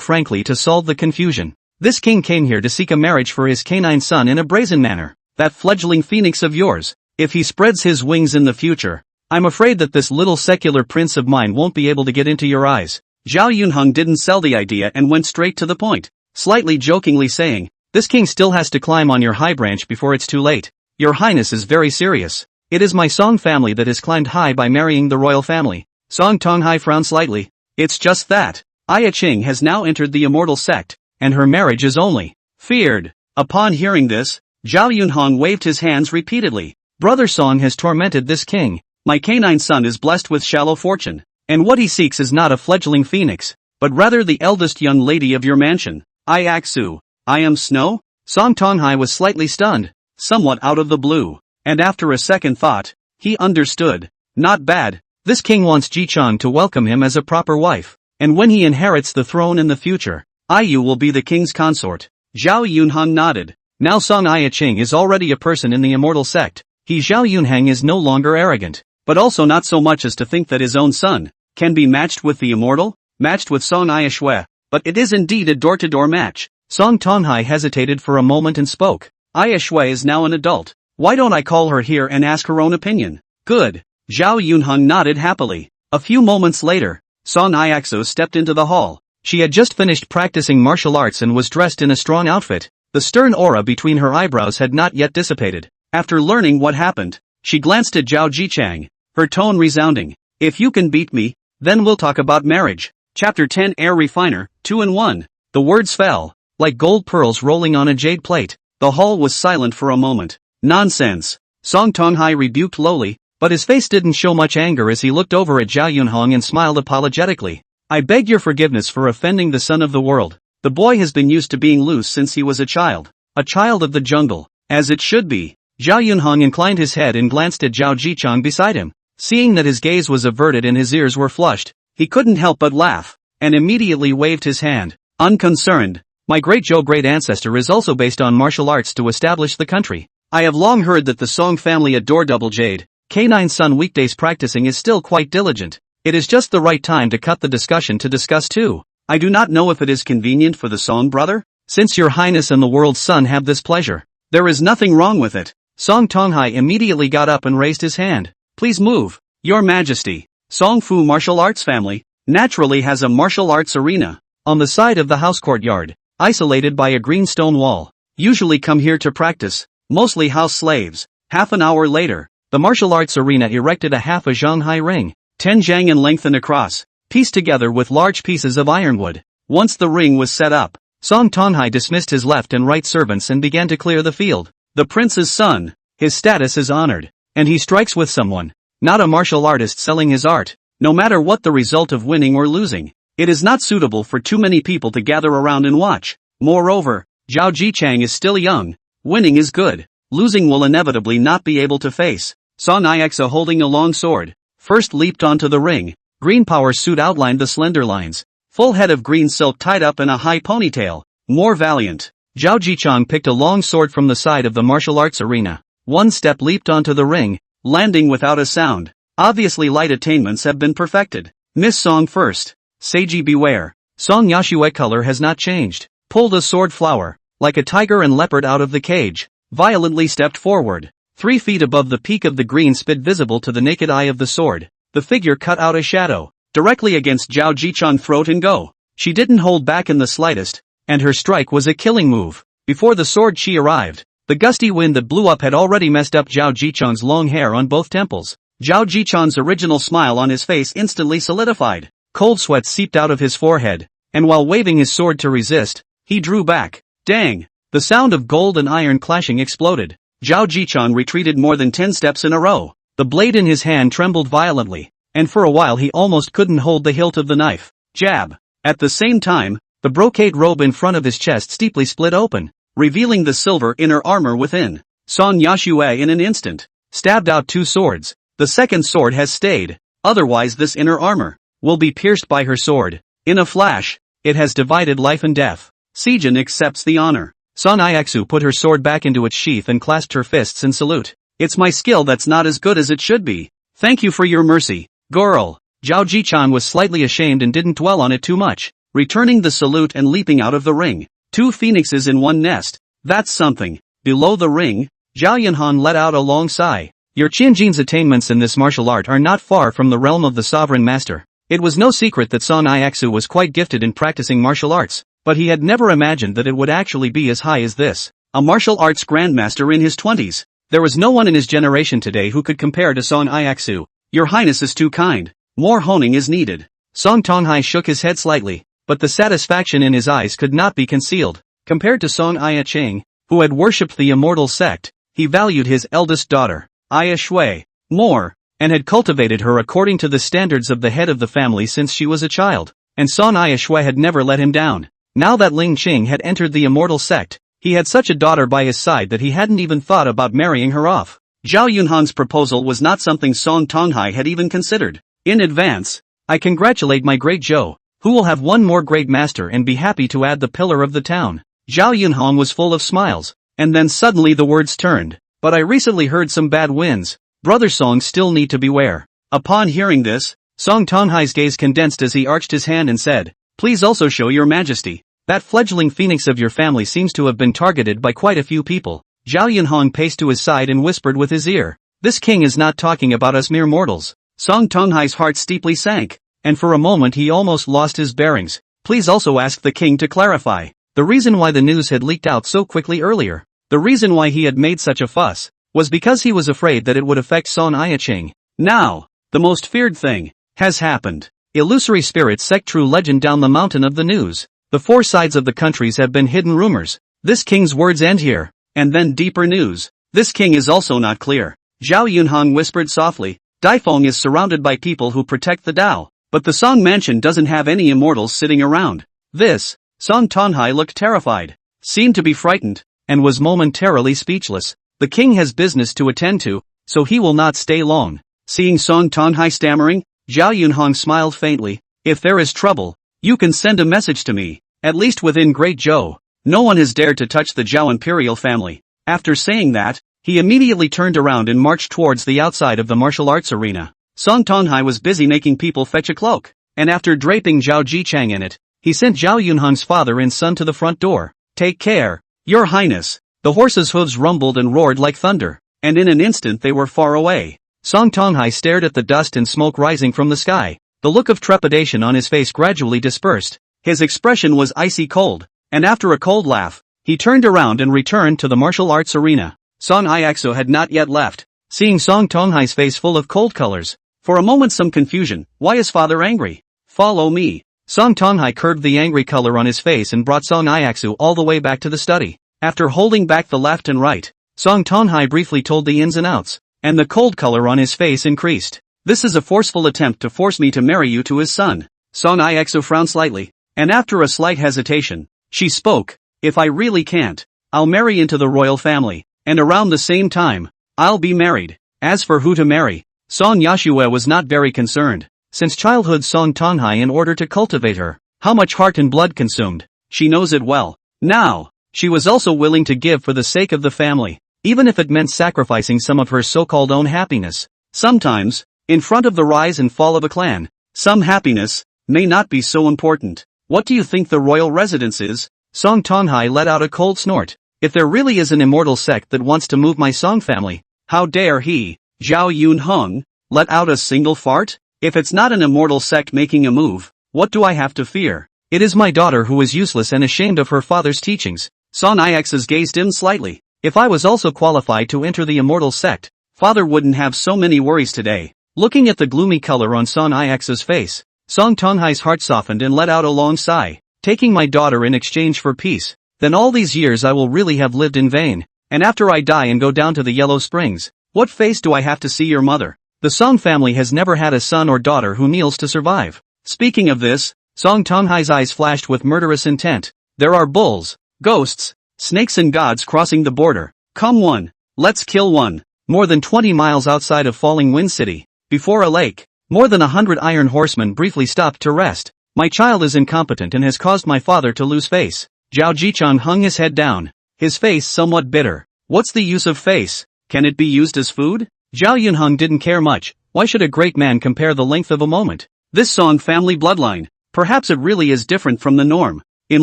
frankly to solve the confusion. This king came here to seek a marriage for his canine son in a brazen manner. That fledgling phoenix of yours, if he spreads his wings in the future, I'm afraid that this little secular prince of mine won't be able to get into your eyes. Zhao Yunheng didn't sell the idea and went straight to the point, slightly jokingly saying, this king still has to climb on your high branch before it's too late. Your Highness is very serious. It is my Song family that has climbed high by marrying the royal family. Song Tonghai frowned slightly. It's just that Aya Ching has now entered the immortal sect, and her marriage is only feared. Upon hearing this, Zhao Yunheng waved his hands repeatedly. Brother Song has tormented this king. My canine son is blessed with shallow fortune. And what he seeks is not a fledgling phoenix, but rather the eldest young lady of your mansion. I Aksu. I am Snow? Song Tonghai was slightly stunned, somewhat out of the blue, and after a second thought, he understood. Not bad. This king wants Ji Chang to welcome him as a proper wife, and when he inherits the throne in the future, Ayu will be the king's consort. Zhao Yunheng nodded. Now Song Aya Ching is already a person in the immortal sect. He Zhao Yunheng is no longer arrogant, but also not so much as to think that his own son can be matched with the immortal, matched with Song Aya Shui, but it is indeed a door-to-door match. Song Tonghai hesitated for a moment and spoke. Aya Shui is now an adult. Why don't I call her here and ask her own opinion? Good. Zhao Yunheng nodded happily. A few moments later, Song Iakso stepped into the hall. She had just finished practicing martial arts and was dressed in a strong outfit. The stern aura between her eyebrows had not yet dissipated. After learning what happened, she glanced at Zhao Jichang, her tone resounding. If you can beat me, then we'll talk about marriage. Chapter 10 Air Refiner, 2 in 1. The words fell like gold pearls rolling on a jade plate. The hall was silent for a moment. Nonsense, Song Tonghai rebuked lowly, but his face didn't show much anger as he looked over at Zhao Yunhong and smiled apologetically. I beg your forgiveness for offending the son of the world. The boy has been used to being loose since he was a child of the jungle, as it should be. Zhao Yunhong inclined his head and glanced at Zhao Jichang beside him. Seeing that his gaze was averted and his ears were flushed, he couldn't help but laugh, and immediately waved his hand. Unconcerned, my great Zhou great ancestor is also based on martial arts to establish the country. I have long heard that the Song family adore Double Jade. K9's son weekdays practicing is still quite diligent. It is just the right time to cut the discussion to discuss too. I do not know if it is convenient for the Song brother, since your highness and the world's son have this pleasure. There is nothing wrong with it. Song Tonghai immediately got up and raised his hand. Please move, your majesty. Song Fu martial arts family naturally has a martial arts arena on the side of the house courtyard, isolated by a green stone wall. Usually come here to practice, mostly house slaves. Half an hour later, the martial arts arena erected a half a zhanghai ring, 10 zhang in length and across, pieced together with large pieces of ironwood. Once the ring was set up, Song Tonghai dismissed his left and right servants and began to clear the field. The prince's son, his status is honored, and he strikes with someone, not a martial artist selling his art. No matter what the result of winning or losing, it is not suitable for too many people to gather around and watch. Moreover, Zhao Jichang is still young. Winning is good, losing will inevitably not be able to face. Song Ixa holding a long sword, first leaped onto the ring. Green power suit outlined the slender lines. Full head of green silk tied up in a high ponytail. More valiant. Zhao Jichang picked a long sword from the side of the martial arts arena. One step leaped onto the ring, landing without a sound. Obviously light attainments have been perfected. Miss Song first. Seiji beware. Song Yashue color has not changed. Pulled a sword flower, like a tiger and leopard out of the cage. Violently stepped forward. 3 feet above the peak of the green spit visible to the naked eye of the sword. The figure cut out a shadow, directly against Zhao Jichang's throat and go. She didn't hold back in the slightest, and her strike was a killing move. Before the sword chi arrived, the gusty wind that blew up had already messed up Zhao Jichang's long hair on both temples. Zhao Jichang's original smile on his face instantly solidified. Cold sweat seeped out of his forehead, and while waving his sword to resist, he drew back. Dang! The sound of gold and iron clashing exploded. Zhao Jichang retreated more than 10 steps in a row. The blade in his hand trembled violently, and for a while he almost couldn't hold the hilt of the knife. Jab! At the same time, the brocade robe in front of his chest steeply split open, revealing the silver inner armor within. Song Yashue in an instant stabbed out 2 swords. The second sword has stayed, otherwise this inner armor will be pierced by her sword. In a flash, it has divided life and death. Sijin accepts the honor. Song Ixa put her sword back into its sheath and clasped her fists in salute. It's my skill that's not as good as it should be. Thank you for your mercy, girl. Zhao Jichang was slightly ashamed and didn't dwell on it too much, returning the salute and leaping out of the ring. 2 phoenixes in one nest. That's something. Below the ring, Zhao Yunhan let out a long sigh. Your Qianjin's attainments in this martial art are not far from the realm of the sovereign master. It was no secret that Song Ixa was quite gifted in practicing martial arts, but he had never imagined that it would actually be as high as this. A martial arts grandmaster in his 20s. There was no one in his generation today who could compare to Song Ixa. Your highness is too kind. More honing is needed. Song Tonghai shook his head slightly, but the satisfaction in his eyes could not be concealed. Compared to Song Icheng, who had worshipped the immortal sect, he valued his eldest daughter, Aya Shui, more, and had cultivated her according to the standards of the head of the family since she was a child, and Song Aya Shui had never let him down. Now that Ling Qing had entered the immortal sect, he had such a daughter by his side that he hadn't even thought about marrying her off. Zhao Yunhan's proposal was not something Song Tonghai had even considered. In advance, I congratulate my great Zhou, who will have one more great master and be happy to add the pillar of the town. Zhao Yunhan was full of smiles, and then suddenly the words turned. But I recently heard some bad winds. Brother Song still need to beware. Upon hearing this, Song Tonghai's gaze condensed as he arched his hand and said, Please also show your majesty. That fledgling phoenix of your family seems to have been targeted by quite a few people. Zhao Yunhong paced to his side and whispered with his ear. This king is not talking about us mere mortals. Song Tonghai's heart steeply sank, and for a moment he almost lost his bearings. Please also ask the king to clarify the reason why the news had leaked out so quickly earlier. The reason why he had made such a fuss was because he was afraid that it would affect Song Icheng. Now, the most feared thing has happened. Illusory spirits sect true legend down the mountain of the news. The four sides of the countries have been hidden rumors. This king's words end here. And then deeper news. This king is also not clear. Zhao Yunhong whispered softly. Daifeng is surrounded by people who protect the Dao. But the Song mansion doesn't have any immortals sitting around. This, Song Tonghai looked terrified, seemed to be frightened, and was momentarily speechless. The king has business to attend to, so he will not stay long. Seeing Song Tonghai stammering, Zhao Yunhong smiled faintly. If there is trouble, you can send a message to me. At least within Great Zhou, no one has dared to touch the Zhao imperial family. After saying that, he immediately turned around and marched towards the outside of the martial arts arena. Song Tonghai was busy making people fetch a cloak, and after draping Zhao Jichang in it, he sent Zhao Yunhong's father and son to the front door. Take care, Your Highness. The horses' hooves rumbled and roared like thunder, and in an instant they were far away. Song Tonghai stared at the dust and smoke rising from the sky. The look of trepidation on his face gradually dispersed. His expression was icy cold, and after a cold laugh, he turned around and returned to the martial arts arena. Song Iaxu had not yet left. Seeing Song Tonghai's face full of cold colors, for a moment some confusion. Why is father angry? Follow me. Song Tonghai curbed the angry color on his face and brought Song Iaxu all the way back to the study. After holding back the left and right, Song Tonghai briefly told the ins and outs, and the cold color on his face increased. This is a forceful attempt to force me to marry you to his son. Song Iaxu frowned slightly, and after a slight hesitation, she spoke. If I really can't, I'll marry into the royal family, and around the same time, I'll be married. As for who to marry, Song Yashue was not very concerned. Since childhood Song Tonghai in order to cultivate her, how much heart and blood consumed, she knows it well. Now, she was also willing to give for the sake of the family, even if it meant sacrificing some of her so-called own happiness. Sometimes, in front of the rise and fall of a clan, some happiness may not be so important. What do you think the royal residence is? Song Tonghai let out a cold snort. If there really is an immortal sect that wants to move my Song family, how dare he, Zhao Yunhong, let out a single fart? If it's not an immortal sect making a move, what do I have to fear? It is my daughter who is useless and ashamed of her father's teachings. Song Iax's gaze dimmed slightly. If I was also qualified to enter the immortal sect, father wouldn't have so many worries today. Looking at the gloomy color on Song Iax's face, Song Tonghai's heart softened and let out a long sigh. Taking my daughter in exchange for peace, then all these years I will really have lived in vain. And after I die and go down to the Yellow Springs, what face do I have to see your mother? The Song family has never had a son or daughter who kneels to survive. Speaking of this, Song Tonghai's eyes flashed with murderous intent. There are bulls, ghosts, snakes and gods crossing the border. Come one, let's kill one. More than 20 miles outside of Falling Wind City, before a lake, more than 100 iron horsemen briefly stopped to rest. My child is incompetent and has caused my father to lose face. Zhao Jichang hung his head down, his face somewhat bitter. What's the use of face? Can it be used as food? Zhao Yunhong didn't care much. Why should a great man compare the length of a moment? This Song family bloodline, perhaps it really is different from the norm. In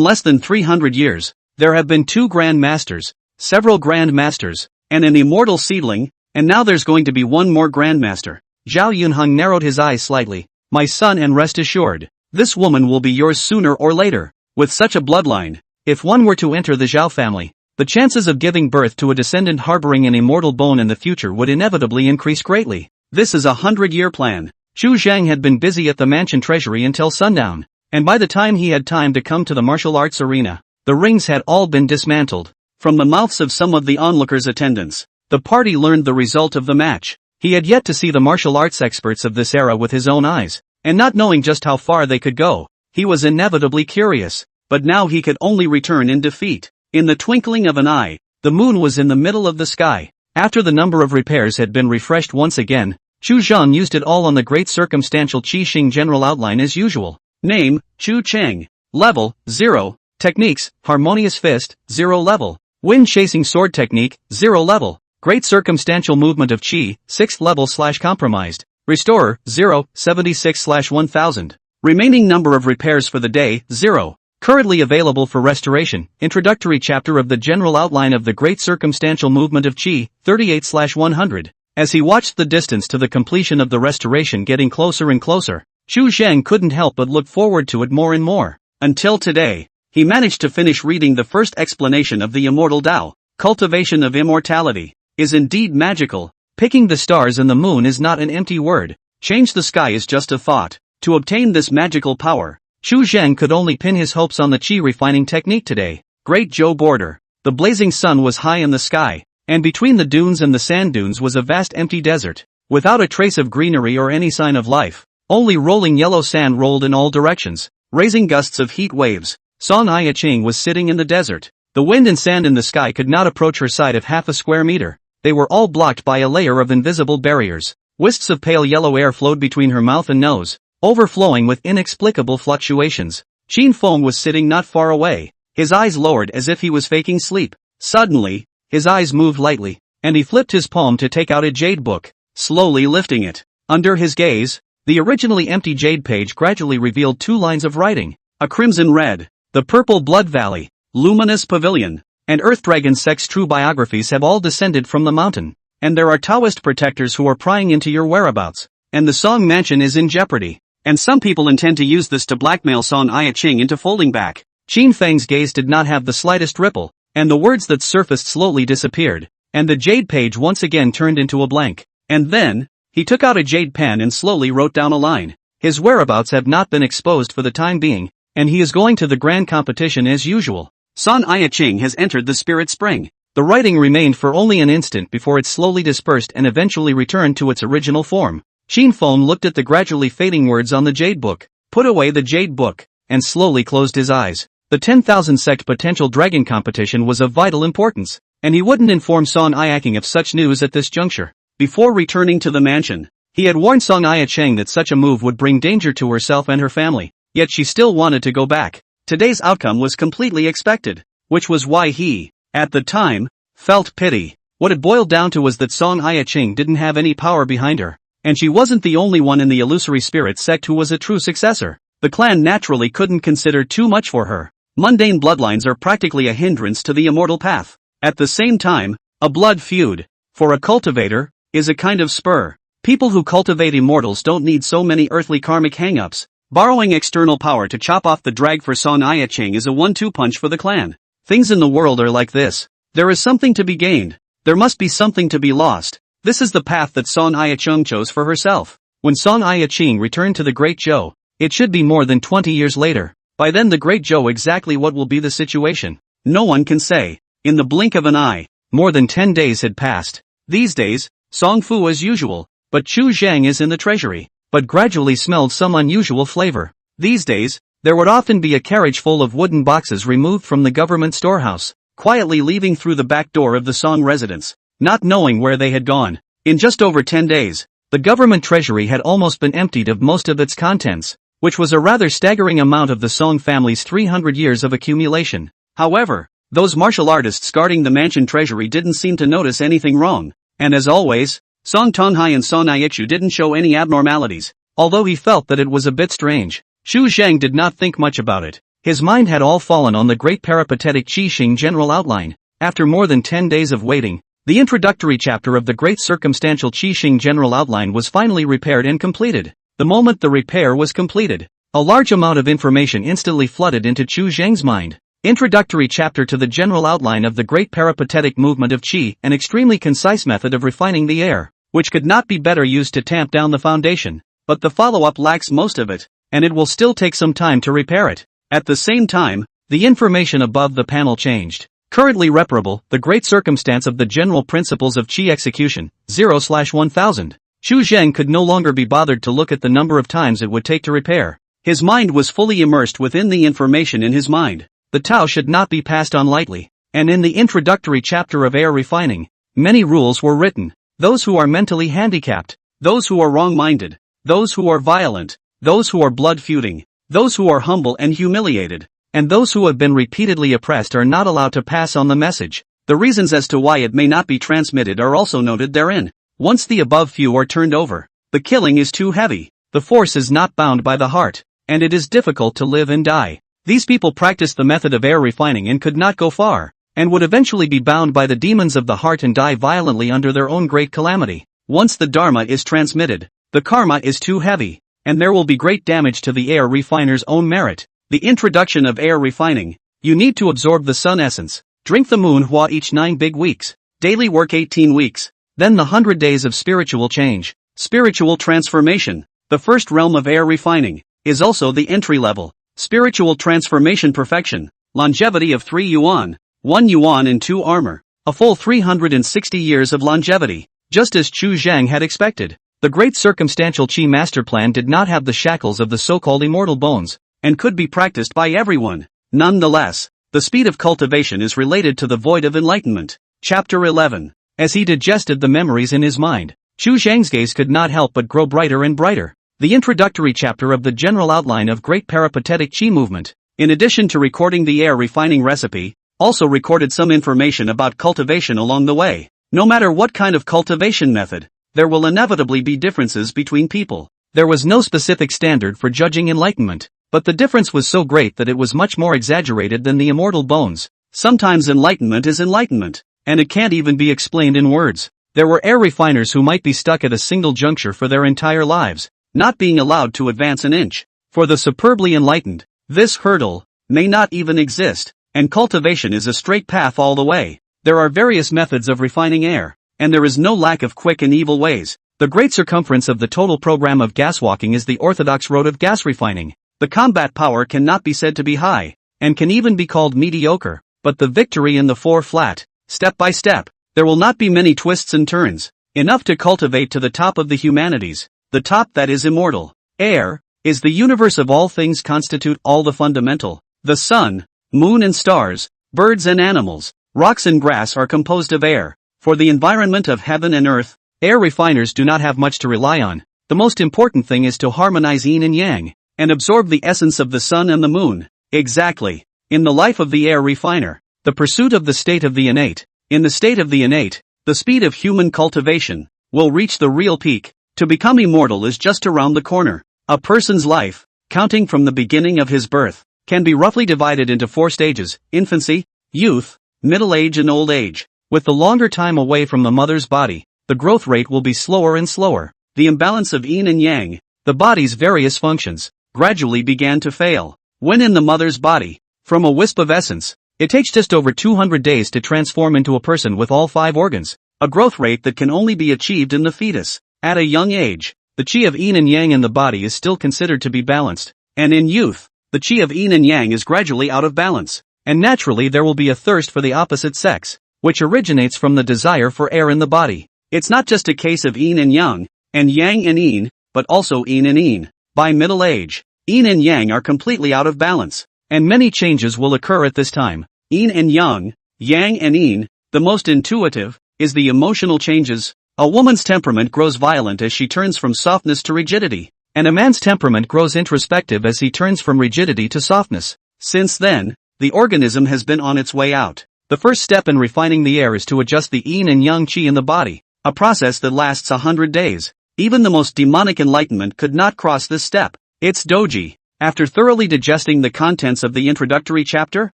less than 300 years, there have been 2 grand masters, several grand masters, and an immortal seedling, and now there's going to be one more grand master. Zhao Yunhong narrowed his eyes slightly. My son, and rest assured, this woman will be yours sooner or later. With such a bloodline, if one were to enter the Zhao family, the chances of giving birth to a descendant harboring an immortal bone in the future would inevitably increase greatly. This is a 100-year plan. Xu Zhang had been busy at the mansion treasury until sundown, and by the time he had time to come to the martial arts arena, the rings had all been dismantled. From the mouths of some of the onlookers' attendants, the party learned the result of the match. He had yet to see the martial arts experts of this era with his own eyes, and not knowing just how far they could go, he was inevitably curious, but now he could only return in defeat. In the twinkling of an eye, the moon was in the middle of the sky. After the number of repairs had been refreshed once again, Chu Zhang used it all on the great circumstantial Qi Xing general outline as usual. Name, Chu Cheng. Level, 0. Techniques, Harmonious Fist, 0 level. Wind-chasing sword technique, 0 level. Great circumstantial movement of Qi, 6th level / compromised. Restorer, 0, 76/1000. Remaining number of repairs for the day, 0. Currently available for restoration, introductory chapter of the general outline of the great circumstantial movement of Qi, 38/100. As he watched the distance to the completion of the restoration getting closer and closer, Xu Zhang couldn't help but look forward to it more and more. Until today, he managed to finish reading the first explanation of the immortal Tao. Cultivation of immortality is indeed magical. Picking the stars and the moon is not an empty word. Change the sky is just a thought. To obtain this magical power, Chu Zheng could only pin his hopes on the qi refining technique today. Great Zhou border. The blazing sun was high in the sky, and between the dunes and the sand dunes was a vast empty desert, without a trace of greenery or any sign of life. Only rolling yellow sand rolled in all directions, raising gusts of heat waves. Song Ai-ching was sitting in the desert. The wind and sand in the sky could not approach her side of half a square meter. They were all blocked by a layer of invisible barriers. Wisps of pale yellow air flowed between her mouth and nose, overflowing with inexplicable fluctuations. Qin Feng was sitting not far away, his eyes lowered as if he was faking sleep. Suddenly, his eyes moved lightly, and he flipped his palm to take out a jade book, slowly lifting it. Under his gaze, the originally empty jade page gradually revealed 2 lines of writing, a crimson red, the purple blood valley, luminous pavilion, and Earth Dragon Sect's true biographies have all descended from the mountain, and there are Taoist protectors who are prying into your whereabouts, and the Song Mansion is in jeopardy. And some people intend to use this to blackmail Song Ai-ching into folding back. Qin Feng's gaze did not have the slightest ripple, and the words that surfaced slowly disappeared, and the jade page once again turned into a blank. And then, he took out a jade pen and slowly wrote down a line. His whereabouts have not been exposed for the time being, and he is going to the grand competition as usual. Song Ai-ching has entered the spirit spring. The writing remained for only an instant before it slowly dispersed and eventually returned to its original form. Qin Feng looked at the gradually fading words on the jade book, put away the jade book, and slowly closed his eyes. The 10,000 sect potential dragon competition was of vital importance, and he wouldn't inform Song Ai-ching of such news at this juncture. Before returning to the mansion, he had warned Song Ai-ching that such a move would bring danger to herself and her family, yet she still wanted to go back. Today's outcome was completely expected, which was why he, at the time, felt pity. What it boiled down to was that Song Ai-ching didn't have any power behind her, and she wasn't the only one in the illusory spirit sect who was a true successor. The clan naturally couldn't consider too much for her. Mundane bloodlines are practically a hindrance to the immortal path. At the same time, a blood feud, for a cultivator, is a kind of spur. People who cultivate immortals don't need so many earthly karmic hang-ups. Borrowing external power to chop off the drag for Song Ai-ching is a 1-2 punch for the clan. Things in the world are like this. There is something to be gained. There must be something to be lost. This is the path that Song Ai-ching chose for herself. When Song Ai-ching returned to the Great Zhou, it should be more than 20 years later. By then the Great Zhou, exactly what will be the situation, no one can say. In the blink of an eye, more than 10 days had passed. These days, Song Fu as usual, but Chu Zheng is in the treasury, but gradually smelled some unusual flavor. These days, there would often be a carriage full of wooden boxes removed from the government storehouse, quietly leaving through the back door of the Song residence, not knowing where they had gone. In just over 10 days, the government treasury had almost been emptied of most of its contents, which was a rather staggering amount of the Song family's 300 years of accumulation. However, those martial artists guarding the mansion treasury didn't seem to notice anything wrong, and as always, Song Tonghai and Song Aichu didn't show any abnormalities, although he felt that it was a bit strange. Xu Zheng did not think much about it. His mind had all fallen on the great peripatetic Qi Xing general outline. After more than 10 days of waiting, the introductory chapter of the great circumstantial Qi Xing general outline was finally repaired and completed. The moment the repair was completed, a large amount of information instantly flooded into Chu Zheng's mind. Introductory chapter to the general outline of the great peripatetic movement of Qi, an extremely concise method of refining the air, which could not be better used to tamp down the foundation. But the follow-up lacks most of it, and it will still take some time to repair it. At the same time, the information above the panel changed. Currently reparable, the great circumstance of the general principles of Qi execution, 0/1000. Chu Zheng could no longer be bothered to look at the number of times it would take to repair. His mind was fully immersed within the information in his mind. The Tao should not be passed on lightly, and in the introductory chapter of air refining, many rules were written. Those who are mentally handicapped, those who are wrong-minded, those who are violent, those who are blood-feuding, those who are humble and humiliated, and those who have been repeatedly oppressed are not allowed to pass on the message. The reasons as to why it may not be transmitted are also noted therein. Once the above few are turned over, the killing is too heavy, the force is not bound by the heart, and it is difficult to live and die. These people practiced the method of air refining and could not go far, and would eventually be bound by the demons of the heart and die violently under their own great calamity. Once the Dharma is transmitted, the karma is too heavy, and there will be great damage to the air refiner's own merit. The introduction of air refining. You need to absorb the sun essence, drink the manhwa each 9 big weeks, daily work 18 weeks, then the 100 days of spiritual change, spiritual transformation. the first realm of air refining, is also the entry level. Spiritual transformation perfection, longevity of 3 yuan, 1 yuan and 2 armor, a full 360 years of longevity, just as Chu Zhang had expected. The great circumstantial Qi master plan did not have the shackles of the so-called immortal bones, and could be practiced by everyone. Nonetheless, the speed of cultivation is related to the void of enlightenment. Chapter 11. As he digested the memories in his mind, Chu Zhang's gaze could not help but grow brighter and brighter. The introductory chapter of the general outline of Great Peripatetic Qi movement, in addition to recording the air refining recipe, also recorded some information about cultivation along the way. No matter what kind of cultivation method, there will inevitably be differences between people. There was no specific standard for judging enlightenment, but the difference was so great that it was much more exaggerated than the immortal bones. Sometimes enlightenment is enlightenment, and it can't even be explained in words. There were air refiners who might be stuck at a single juncture for their entire lives, not being allowed to advance an inch. For the superbly enlightened, this hurdle may not even exist, and cultivation is a straight path all the way. There are various methods of refining air, and there is no lack of quick and evil ways. The great circumference of the total program of gas walking is the orthodox road of gas refining. The combat power cannot be said to be high, and can even be called mediocre, but the victory in the 4 flat, step by step. There will not be many twists and turns, enough to cultivate to the top of the humanities, the top that is immortal. Air is the universe of all things constitute all the fundamental. The sun, moon and stars, birds and animals, rocks and grass are composed of air. For the environment of heaven and earth, air refiners do not have much to rely on. The most important thing is to harmonize yin and yang, and absorb the essence of the sun and the moon. Exactly. In the life of the air refiner, the pursuit of the state of the innate. In the state of the innate, the speed of human cultivation will reach the real peak. To become immortal is just around the corner. A person's life, counting from the beginning of his birth, can be roughly divided into 4 stages: infancy, youth, middle age and old age. With the longer time away from the mother's body, the growth rate will be slower and slower. The imbalance of yin and yang, the body's various functions, gradually began to fail. When in the mother's body, from a wisp of essence, it takes just over 200 days to transform into a person with all 5 organs, a growth rate that can only be achieved in the fetus. At a young age, the qi of yin and yang in the body is still considered to be balanced, and in youth, the qi of yin and yang is gradually out of balance, and naturally there will be a thirst for the opposite sex, which originates from the desire for air in the body. It's not just a case of yin and yang and yin, but also yin and yin. By middle age, yin and yang are completely out of balance, and many changes will occur at this time. Yin and yang and yin, the most intuitive, is the emotional changes. A woman's temperament grows violent as she turns from softness to rigidity, and a man's temperament grows introspective as he turns from rigidity to softness. Since then, the organism has been on its way out. The first step in refining the air is to adjust the yin and yang qi in the body, a process that lasts 100 days. Even the most demonic enlightenment could not cross this step. It's doji. After thoroughly digesting the contents of the introductory chapter,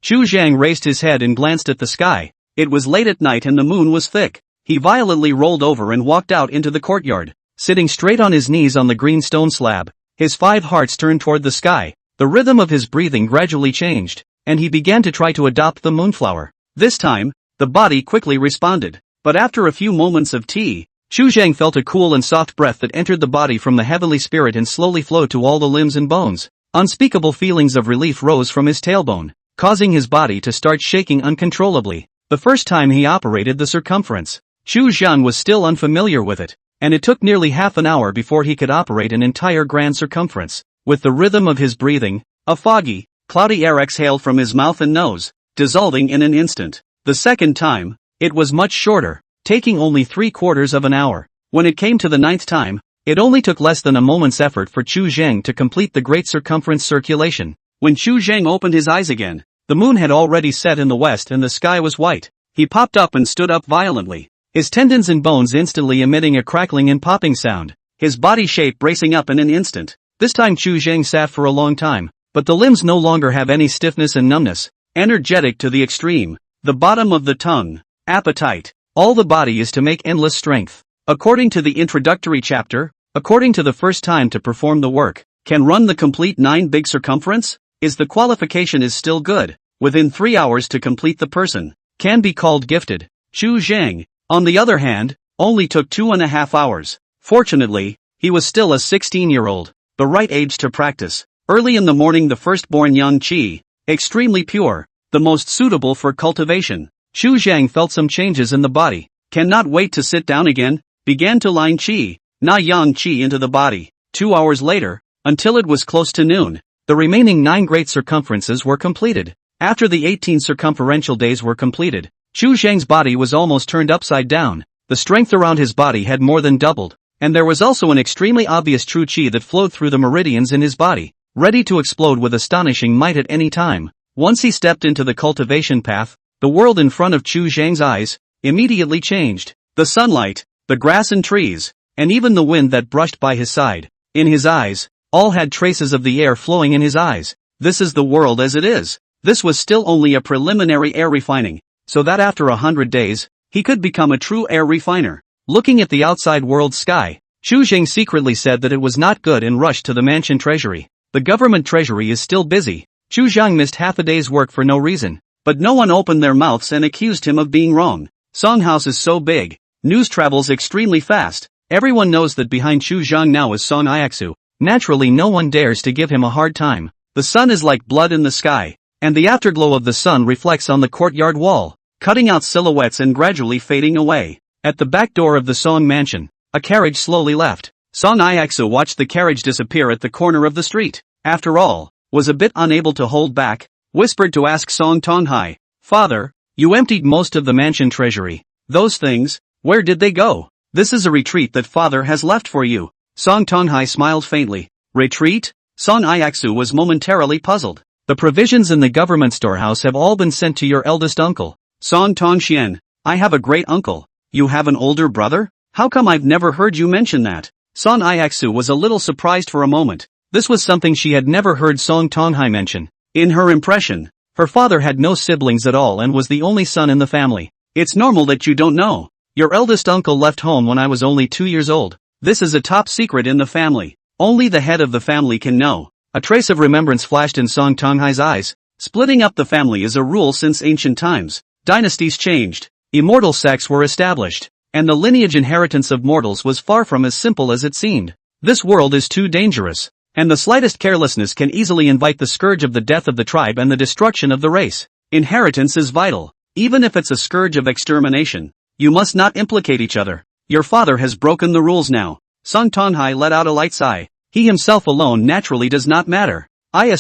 Chu Zhang raised his head and glanced at the sky. It was late at night and the moon was thick. He violently rolled over and walked out into the courtyard. Sitting straight on his knees on the green stone slab, his 5 hearts turned toward the sky. The rhythm of his breathing gradually changed, and he began to try to adopt the moonflower. This time, the body quickly responded, but after a few moments of tea, Chu Zhang felt a cool and soft breath that entered the body from the heavenly spirit and slowly flowed to all the limbs and bones. Unspeakable feelings of relief rose from his tailbone, causing his body to start shaking uncontrollably. The first time he operated the circumference, Chu Zhan was still unfamiliar with it, and it took nearly half an hour before he could operate an entire grand circumference. With the rhythm of his breathing, a foggy, cloudy air exhaled from his mouth and nose, dissolving in an instant. The second time, it was much shorter, taking only 3/4 of an hour. When it came to the 9th time, it only took less than a moment's effort for Chu Zhang to complete the great circumference circulation. When Chu Zhang opened his eyes again, the moon had already set in the west and the sky was white. He popped up and stood up violently, his tendons and bones instantly emitting a crackling and popping sound, his body shape bracing up in an instant. This time Chu Zhang sat for a long time, but the limbs no longer have any stiffness and numbness, energetic to the extreme. The bottom of the tongue, appetite, all the body is to make endless strength. According to the introductory chapter, according to the first time to perform the work, can run the complete 9 big circumference, is the qualification is still good, within 3 hours to complete the person, can be called gifted. Chu Zhang, on the other hand, only took 2.5 hours. Fortunately, He was still a 16-year-old, the right age to practice. Early in the morning the firstborn young qi, extremely pure, the most suitable for cultivation. Chu Zhang felt some changes in the body, cannot wait to sit down again, began to line qi, na yang qi into the body. 2 hours later, until it was close to noon, the remaining 9 great circumferences were completed. After the 18 circumferential days were completed, Chu Zhang's body was almost turned upside down, the strength around his body had more than doubled, and there was also an extremely obvious true qi that flowed through the meridians in his body, ready to explode with astonishing might at any time. Once he stepped into the cultivation path, the world in front of Chu Zhang's eyes immediately changed. The sunlight, the grass and trees, and even the wind that brushed by his side, in his eyes, all had traces of the air flowing in his eyes. This is the world as it is. This was still only a preliminary air refining, so that after 100 days, he could become a true air refiner. Looking at the outside world's sky, Chu Zhang secretly said that it was not good and rushed to the mansion treasury. The government treasury is still busy. Chu Zhang missed half a day's work for no reason, but no one opened their mouths and accused him of being wrong. Song House is so big, news travels extremely fast. Everyone knows that behind Chu Zhang now is Song Iaxu. Naturally no one dares to give him a hard time. The sun is like blood in the sky, and the afterglow of the sun reflects on the courtyard wall, cutting out silhouettes and gradually fading away. At the back door of the Song mansion, a carriage slowly left. Song Iaxu watched the carriage disappear at the corner of the street. After all, was a bit unable to hold back, whispered to ask Song Tonghai, "Father, you emptied most of the mansion treasury. Those things, where did they go? This is a retreat that father has left for you." Song Tonghai smiled faintly. Retreat? Song Iaxu was momentarily puzzled. The provisions in the government storehouse have all been sent to your eldest uncle. Song Tongxian, I have a great uncle. You have an older brother? How come I've never heard you mention that? Song Iaxu was a little surprised for a moment. This was something she had never heard Song Tonghai mention. In her impression, her father had no siblings at all and was the only son in the family. It's normal that you don't know. Your eldest uncle left home when I was only 2 years old. This is a top secret in the family. Only the head of the family can know. A trace of remembrance flashed in Song Tonghai's eyes. Splitting up the family is a rule since ancient times. Dynasties changed. Immortal sects were established. And the lineage inheritance of mortals was far from as simple as it seemed. This world is too dangerous, and the slightest carelessness can easily invite the scourge of the death of the tribe and the destruction of the race. Inheritance is vital, even if it's a scourge of extermination. You must not implicate each other. Your father has broken the rules now. Song Tonghai let out a light sigh. He himself alone naturally does not matter.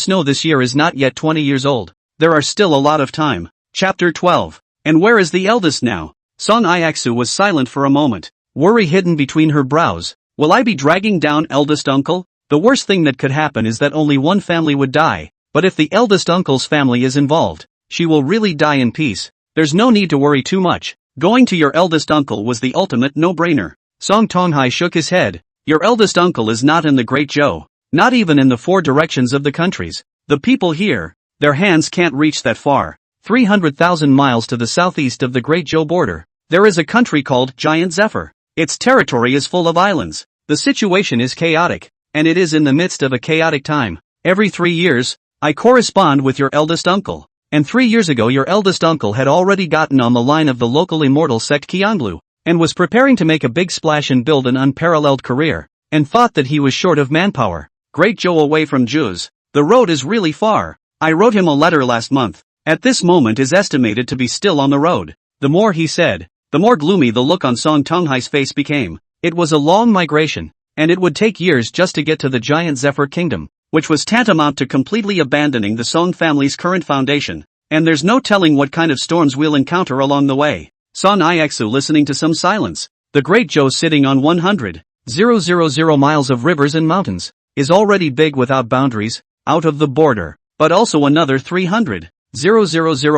Know this year is not yet 20 years old. There are still a lot of time. Chapter 12. And where is the eldest now? Song Iaxu was silent for a moment, worry hidden between her brows. Will I be dragging down eldest uncle? The worst thing that could happen is that only one family would die, but if the eldest uncle's family is involved, she will really die in peace. There's no need to worry too much. Going to your eldest uncle was the ultimate no-brainer. Song Tonghai shook his head. Your eldest uncle is not in the Great Zhou, not even in the 4 directions of the countries. The people here, their hands can't reach that far. 300,000 miles to the southeast of the Great Zhou border, there is a country called Giant Zephyr. Its territory is full of islands. The situation is chaotic, and it is in the midst of a chaotic time. Every 3 years, I correspond with your eldest uncle. And 3 years ago your eldest uncle had already gotten on the line of the local immortal sect Qianlu, and was preparing to make a big splash and build an unparalleled career, and thought that he was short of manpower. Great Zhou away from Zhu's. The road is really far. I wrote him a letter last month. At this moment is estimated to be still on the road. The more he said, the more gloomy the look on Song Tonghai's face became. It was a long migration, and it would take years just to get to the Giant Zephyr Kingdom, which was tantamount to completely abandoning the Song family's current foundation. And there's no telling what kind of storms we'll encounter along the way. Song Iaxu listening to some silence. The Great Zhou sitting on 100,000 miles of rivers and mountains, is already big without boundaries, out of the border, but also another 300,000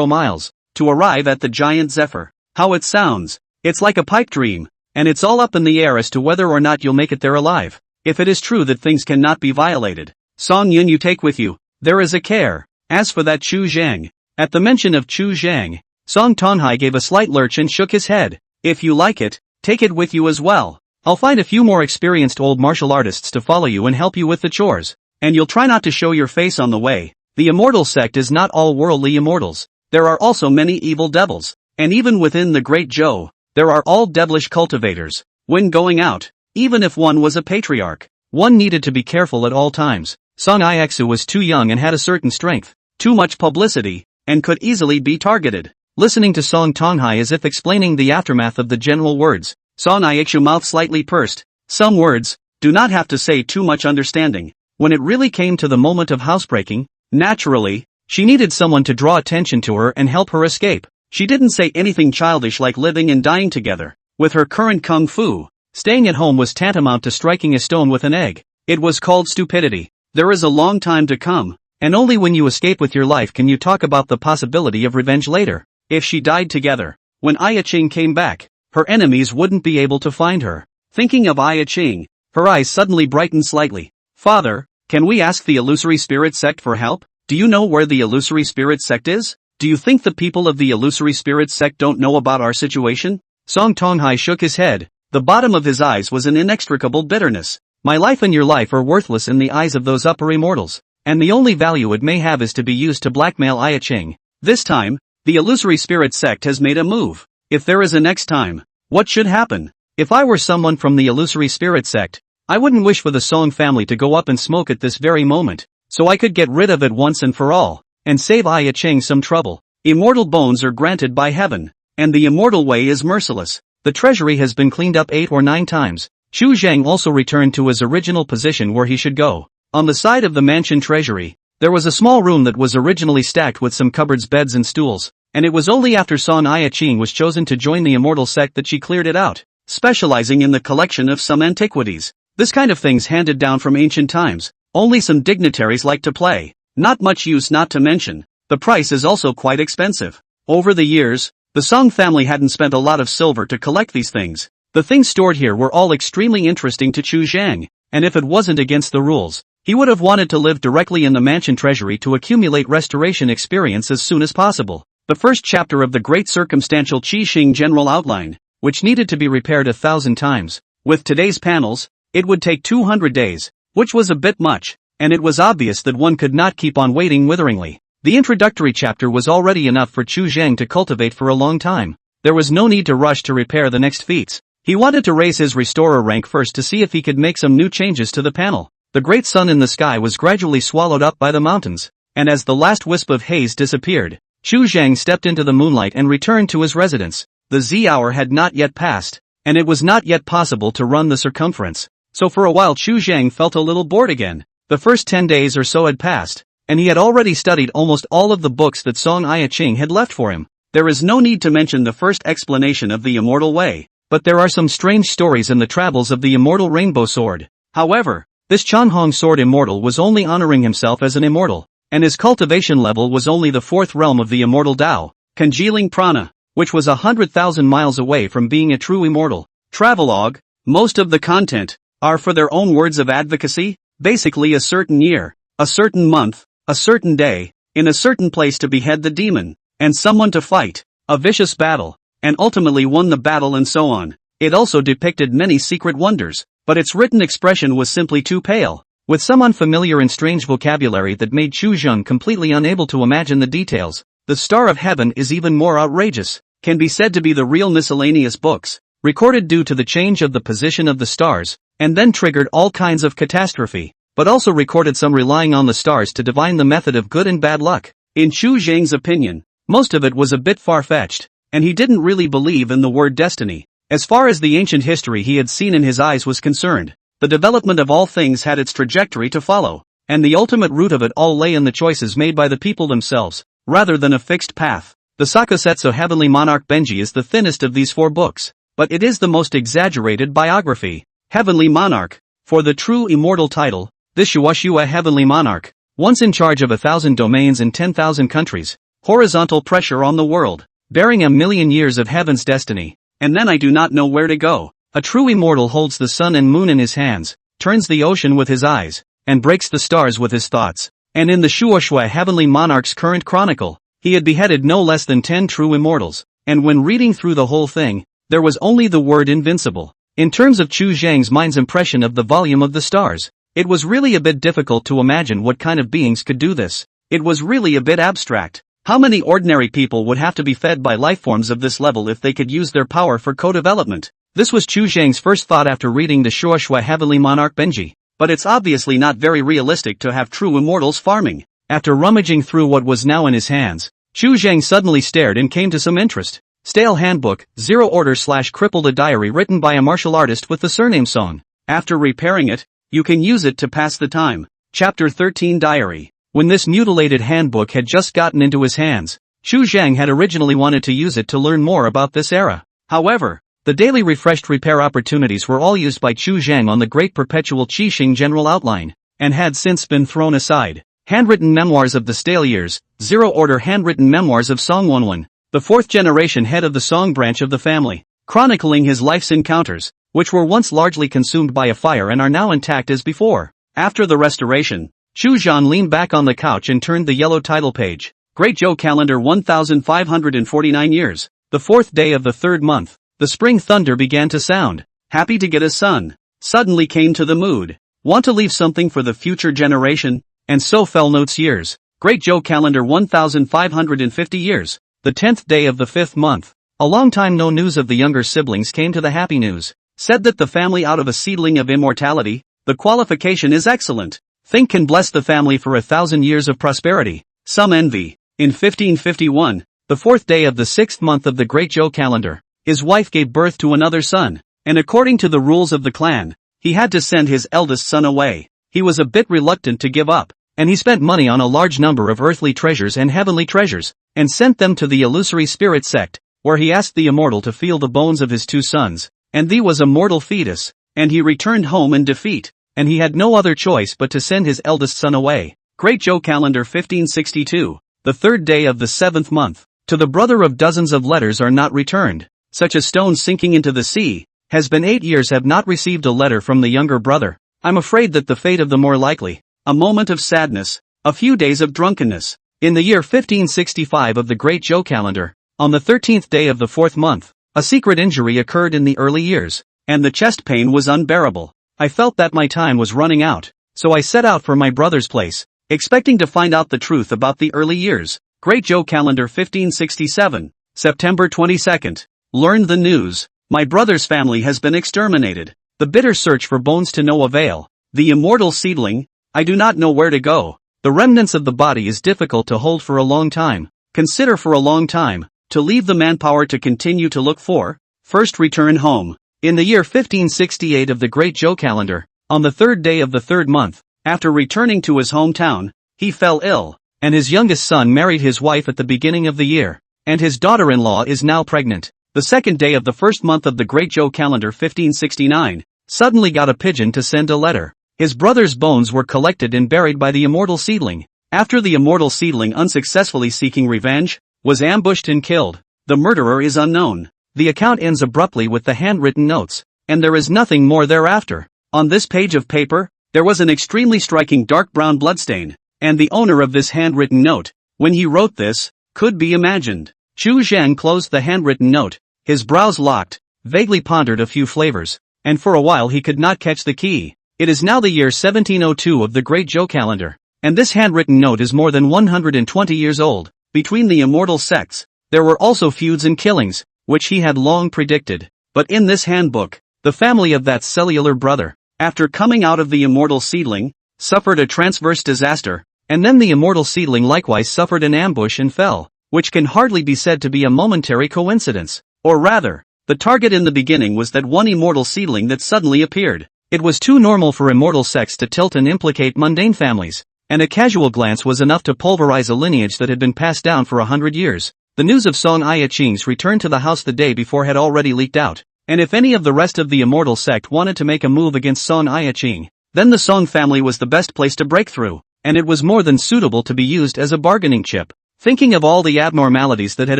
miles, to arrive at the Giant Zephyr. How it sounds. It's like a pipe dream, and it's all up in the air as to whether or not you'll make it there alive. If it is true that things cannot be violated, Song Yun you take with you, there is a care. As for that Chu Zhang, at the mention of Chu Zhang, Song Tonghai gave a slight lurch and shook his head. If you like it, take it with you as well. I'll find a few more experienced old martial artists to follow you and help you with the chores. And you'll try not to show your face on the way. The immortal sect is not all worldly immortals. There are also many evil devils. And even within the Great Zhou, there are all devilish cultivators. When going out, even if one was a patriarch. One needed to be careful at all times. Song Iexu was too young and had a certain strength, too much publicity, and could easily be targeted. Listening to Song Tonghai as if explaining the aftermath of the general words, Song Iexu mouth slightly pursed. Some words do not have to say too much understanding. When it really came to the moment of housebreaking, naturally, she needed someone to draw attention to her and help her escape. She didn't say anything childish like living and dying together. With her current kung fu, staying at home was tantamount to striking a stone with an egg. It was called stupidity. There is a long time to come, and only when you escape with your life can you talk about the possibility of revenge later. If she died together, when Aya Ching came back, her enemies wouldn't be able to find her. Thinking of Aya Ching, her eyes suddenly brightened slightly. Father, can we ask the illusory spirit sect for help? Do you know where the illusory spirit sect is? Do you think the people of the illusory spirit sect don't know about our situation? Song Tonghai shook his head. The bottom of his eyes was an inextricable bitterness. My life and your life are worthless in the eyes of those upper immortals, and the only value it may have is to be used to blackmail Aya Ching. This time, the illusory spirit sect has made a move. If there is a next time, what should happen? If I were someone from the illusory spirit sect, I wouldn't wish for the Song family to go up in smoke at this very moment, so I could get rid of it once and for all, and save Aya Ching some trouble. Immortal bones are granted by heaven, and the immortal way is merciless. The treasury has been cleaned up 8 or 9 times. Chu Zhang also returned to his original position where he should go. On the side of the mansion treasury, there was a small room that was originally stacked with some cupboards, beds and stools, and it was only after Song Aya Ching was chosen to join the immortal sect that she cleared it out, specializing in the collection of some antiquities. This kind of thing's handed down from ancient times. Only some dignitaries like to play. Not much use, not to mention, the price is also quite expensive. Over the years, the Song family hadn't spent a lot of silver to collect these things. The things stored here were all extremely interesting to Chu Zhang, and if it wasn't against the rules, he would have wanted to live directly in the mansion treasury to accumulate restoration experience as soon as possible. The first chapter of the Great Circumstantial Qi Xing General Outline, which needed to be repaired 1,000 times. With today's panels, it would take 200 days, which was a bit much, and it was obvious that one could not keep on waiting witheringly. The introductory chapter was already enough for Chu Zhang to cultivate for a long time. There was no need to rush to repair the next feats. He wanted to raise his restorer rank first to see if he could make some new changes to the panel. The great sun in the sky was gradually swallowed up by the mountains, and as the last wisp of haze disappeared, Chu Zhang stepped into the moonlight and returned to his residence. The Z hour had not yet passed, and it was not yet possible to run the circumference. So for a while Chu Zhang felt a little bored again. The first 10 days or so had passed, and he had already studied almost all of the books that Song Aya Ching had left for him. There is no need to mention the first explanation of the immortal way, but there are some strange stories in the travels of the immortal rainbow sword. However, this Changhong sword immortal was only honoring himself as an immortal, and his cultivation level was only the 4th realm of the immortal Tao, congealing prana, which was 100,000 miles away from being a true immortal. Travelogue, most of the content are for their own words of advocacy, basically a certain year, a certain month, a certain day, in a certain place to behead the demon, and someone to fight, a vicious battle, and ultimately won the battle and so on. It also depicted many secret wonders, but its written expression was simply too pale, with some unfamiliar and strange vocabulary that made Chu Zhang completely unable to imagine the details. The Star of Heaven is even more outrageous, can be said to be the real miscellaneous books, recorded due to the change of the position of the stars, and then triggered all kinds of catastrophe, but also recorded some relying on the stars to divine the method of good and bad luck. In Chu Zhang's opinion, most of it was a bit far-fetched, and he didn't really believe in the word destiny. As far as the ancient history he had seen in his eyes was concerned, the development of all things had its trajectory to follow, and the ultimate root of it all lay in the choices made by the people themselves, rather than a fixed path. The Sakusetsu Heavenly Monarch Benji is the thinnest of these 4 books, but it is the most exaggerated biography. Heavenly Monarch, for the true immortal title, this Shuashua Heavenly Monarch, once in charge of 1,000 domains in 10,000 countries, horizontal pressure on the world, bearing 1,000,000 years of heaven's destiny, and then I do not know where to go. A true immortal holds the sun and moon in his hands, turns the ocean with his eyes, and breaks the stars with his thoughts. And in the Shuashua Heavenly Monarch's current chronicle, he had beheaded no less than 10 true immortals, and when reading through the whole thing, there was only the word invincible. In terms of Chu Zhang's mind's impression of the volume of the stars, it was really a bit difficult to imagine what kind of beings could do this. It was really a bit abstract. How many ordinary people would have to be fed by lifeforms of this level if they could use their power for co-development? This was Chu Zhang's first thought after reading the Shuoshua Heavenly Monarch Benji. But it's obviously not very realistic to have true immortals farming. After rummaging through what was now in his hands, Chu Zhang suddenly stared and came to some interest. Stale handbook, Zero Order/crippled, a diary written by a martial artist with the surname Song. After repairing it, you can use it to pass the time. Chapter 13 Diary. When this mutilated handbook had just gotten into his hands, Chu Zhang had originally wanted to use it to learn more about this era. However, the daily refreshed repair opportunities were all used by Chu Zhang on the Great Perpetual Qixing General Outline, and had since been thrown aside. Handwritten Memoirs of the Stale Years, Zero Order Handwritten Memoirs of Song Wonwon, the fourth-generation head of the Song branch of the family, chronicling his life's encounters, which were once largely consumed by a fire and are now intact as before. After the restoration, Chu Zhan leaned back on the couch and turned the yellow title page. Great Zhou Calendar 1549 years, the fourth day of the third month, the spring thunder began to sound. Happy to get a son. Suddenly came to the mood. Want to leave something for the future generation? And so fell notes years. Great Zhou Calendar 1550 years, the 10th day of the 5th month. A long time no news of the younger siblings came to the happy news. Said that the family out of a seedling of immortality. The qualification is excellent. Think can bless the family for 1,000 years of prosperity. Some envy. In 1551, the 4th day of the 6th month of the Great Zhou Calendar, his wife gave birth to another son, and according to the rules of the clan, he had to send his eldest son away. He was a bit reluctant to give up, and he spent money on a large number of earthly treasures and heavenly treasures, and sent them to the illusory spirit sect, where he asked the immortal to feel the bones of his two sons, and thee was a mortal fetus, and he returned home in defeat, and he had no other choice but to send his eldest son away. Great Zhou Calendar 1562, the 3rd day of the 7th month, to the brother of dozens of letters are not returned, such a stone sinking into the sea, has been 8 years have not received a letter from the younger brother. I'm afraid that the fate of the more likely, a moment of sadness, a few days of drunkenness. In the year 1565 of the Great Zhou Calendar, on the 13th day of the 4th month, a secret injury occurred in the early years, and the chest pain was unbearable. I felt that my time was running out, so I set out for my brother's place, expecting to find out the truth about the early years. Great Zhou Calendar 1567, September 22nd. Learned the news. My brother's family has been exterminated. The bitter search for bones to no avail. The immortal seedling. I do not know where to go. The remnants of the body is difficult to hold for a long time. Consider for a long time, to leave the manpower to continue to look for. First return home. In the year 1568 of the Great Zhou Calendar, on the 3rd day of the 3rd month, after returning to his hometown, he fell ill, and his youngest son married his wife at the beginning of the year, and his daughter-in-law is now pregnant. The 2nd day of the 1st month of the Great Zhou Calendar 1569, suddenly got a pigeon to send a letter. His brother's bones were collected and buried by the immortal seedling. After the immortal seedling unsuccessfully seeking revenge, was ambushed and killed. The murderer is unknown. The account ends abruptly with the handwritten notes, and there is nothing more thereafter. On this page of paper, there was an extremely striking dark brown bloodstain, and the owner of this handwritten note, when he wrote this, could be imagined. Chu Zhang closed the handwritten note, his brows locked, vaguely pondered a few flavors, and for a while he could not catch the key. It is now the year 1702 of the Great Zhou Calendar, and this handwritten note is more than 120 years old. Between the immortal sects, there were also feuds and killings, which he had long predicted. But in this handbook, the family of that cellular brother, after coming out of the immortal seedling, suffered a transverse disaster, and then the immortal seedling likewise suffered an ambush and fell, which can hardly be said to be a momentary coincidence. Or rather, the target in the beginning was that one immortal seedling that suddenly appeared. It was too normal for immortal sects to tilt and implicate mundane families, and a casual glance was enough to pulverize a lineage that had been passed down for 100 years. The news of Song Ai-ching's return to the house the day before had already leaked out, and if any of the rest of the immortal sect wanted to make a move against Song Ai-ching, then the Song family was the best place to break through, and it was more than suitable to be used as a bargaining chip. Thinking of all the abnormalities that had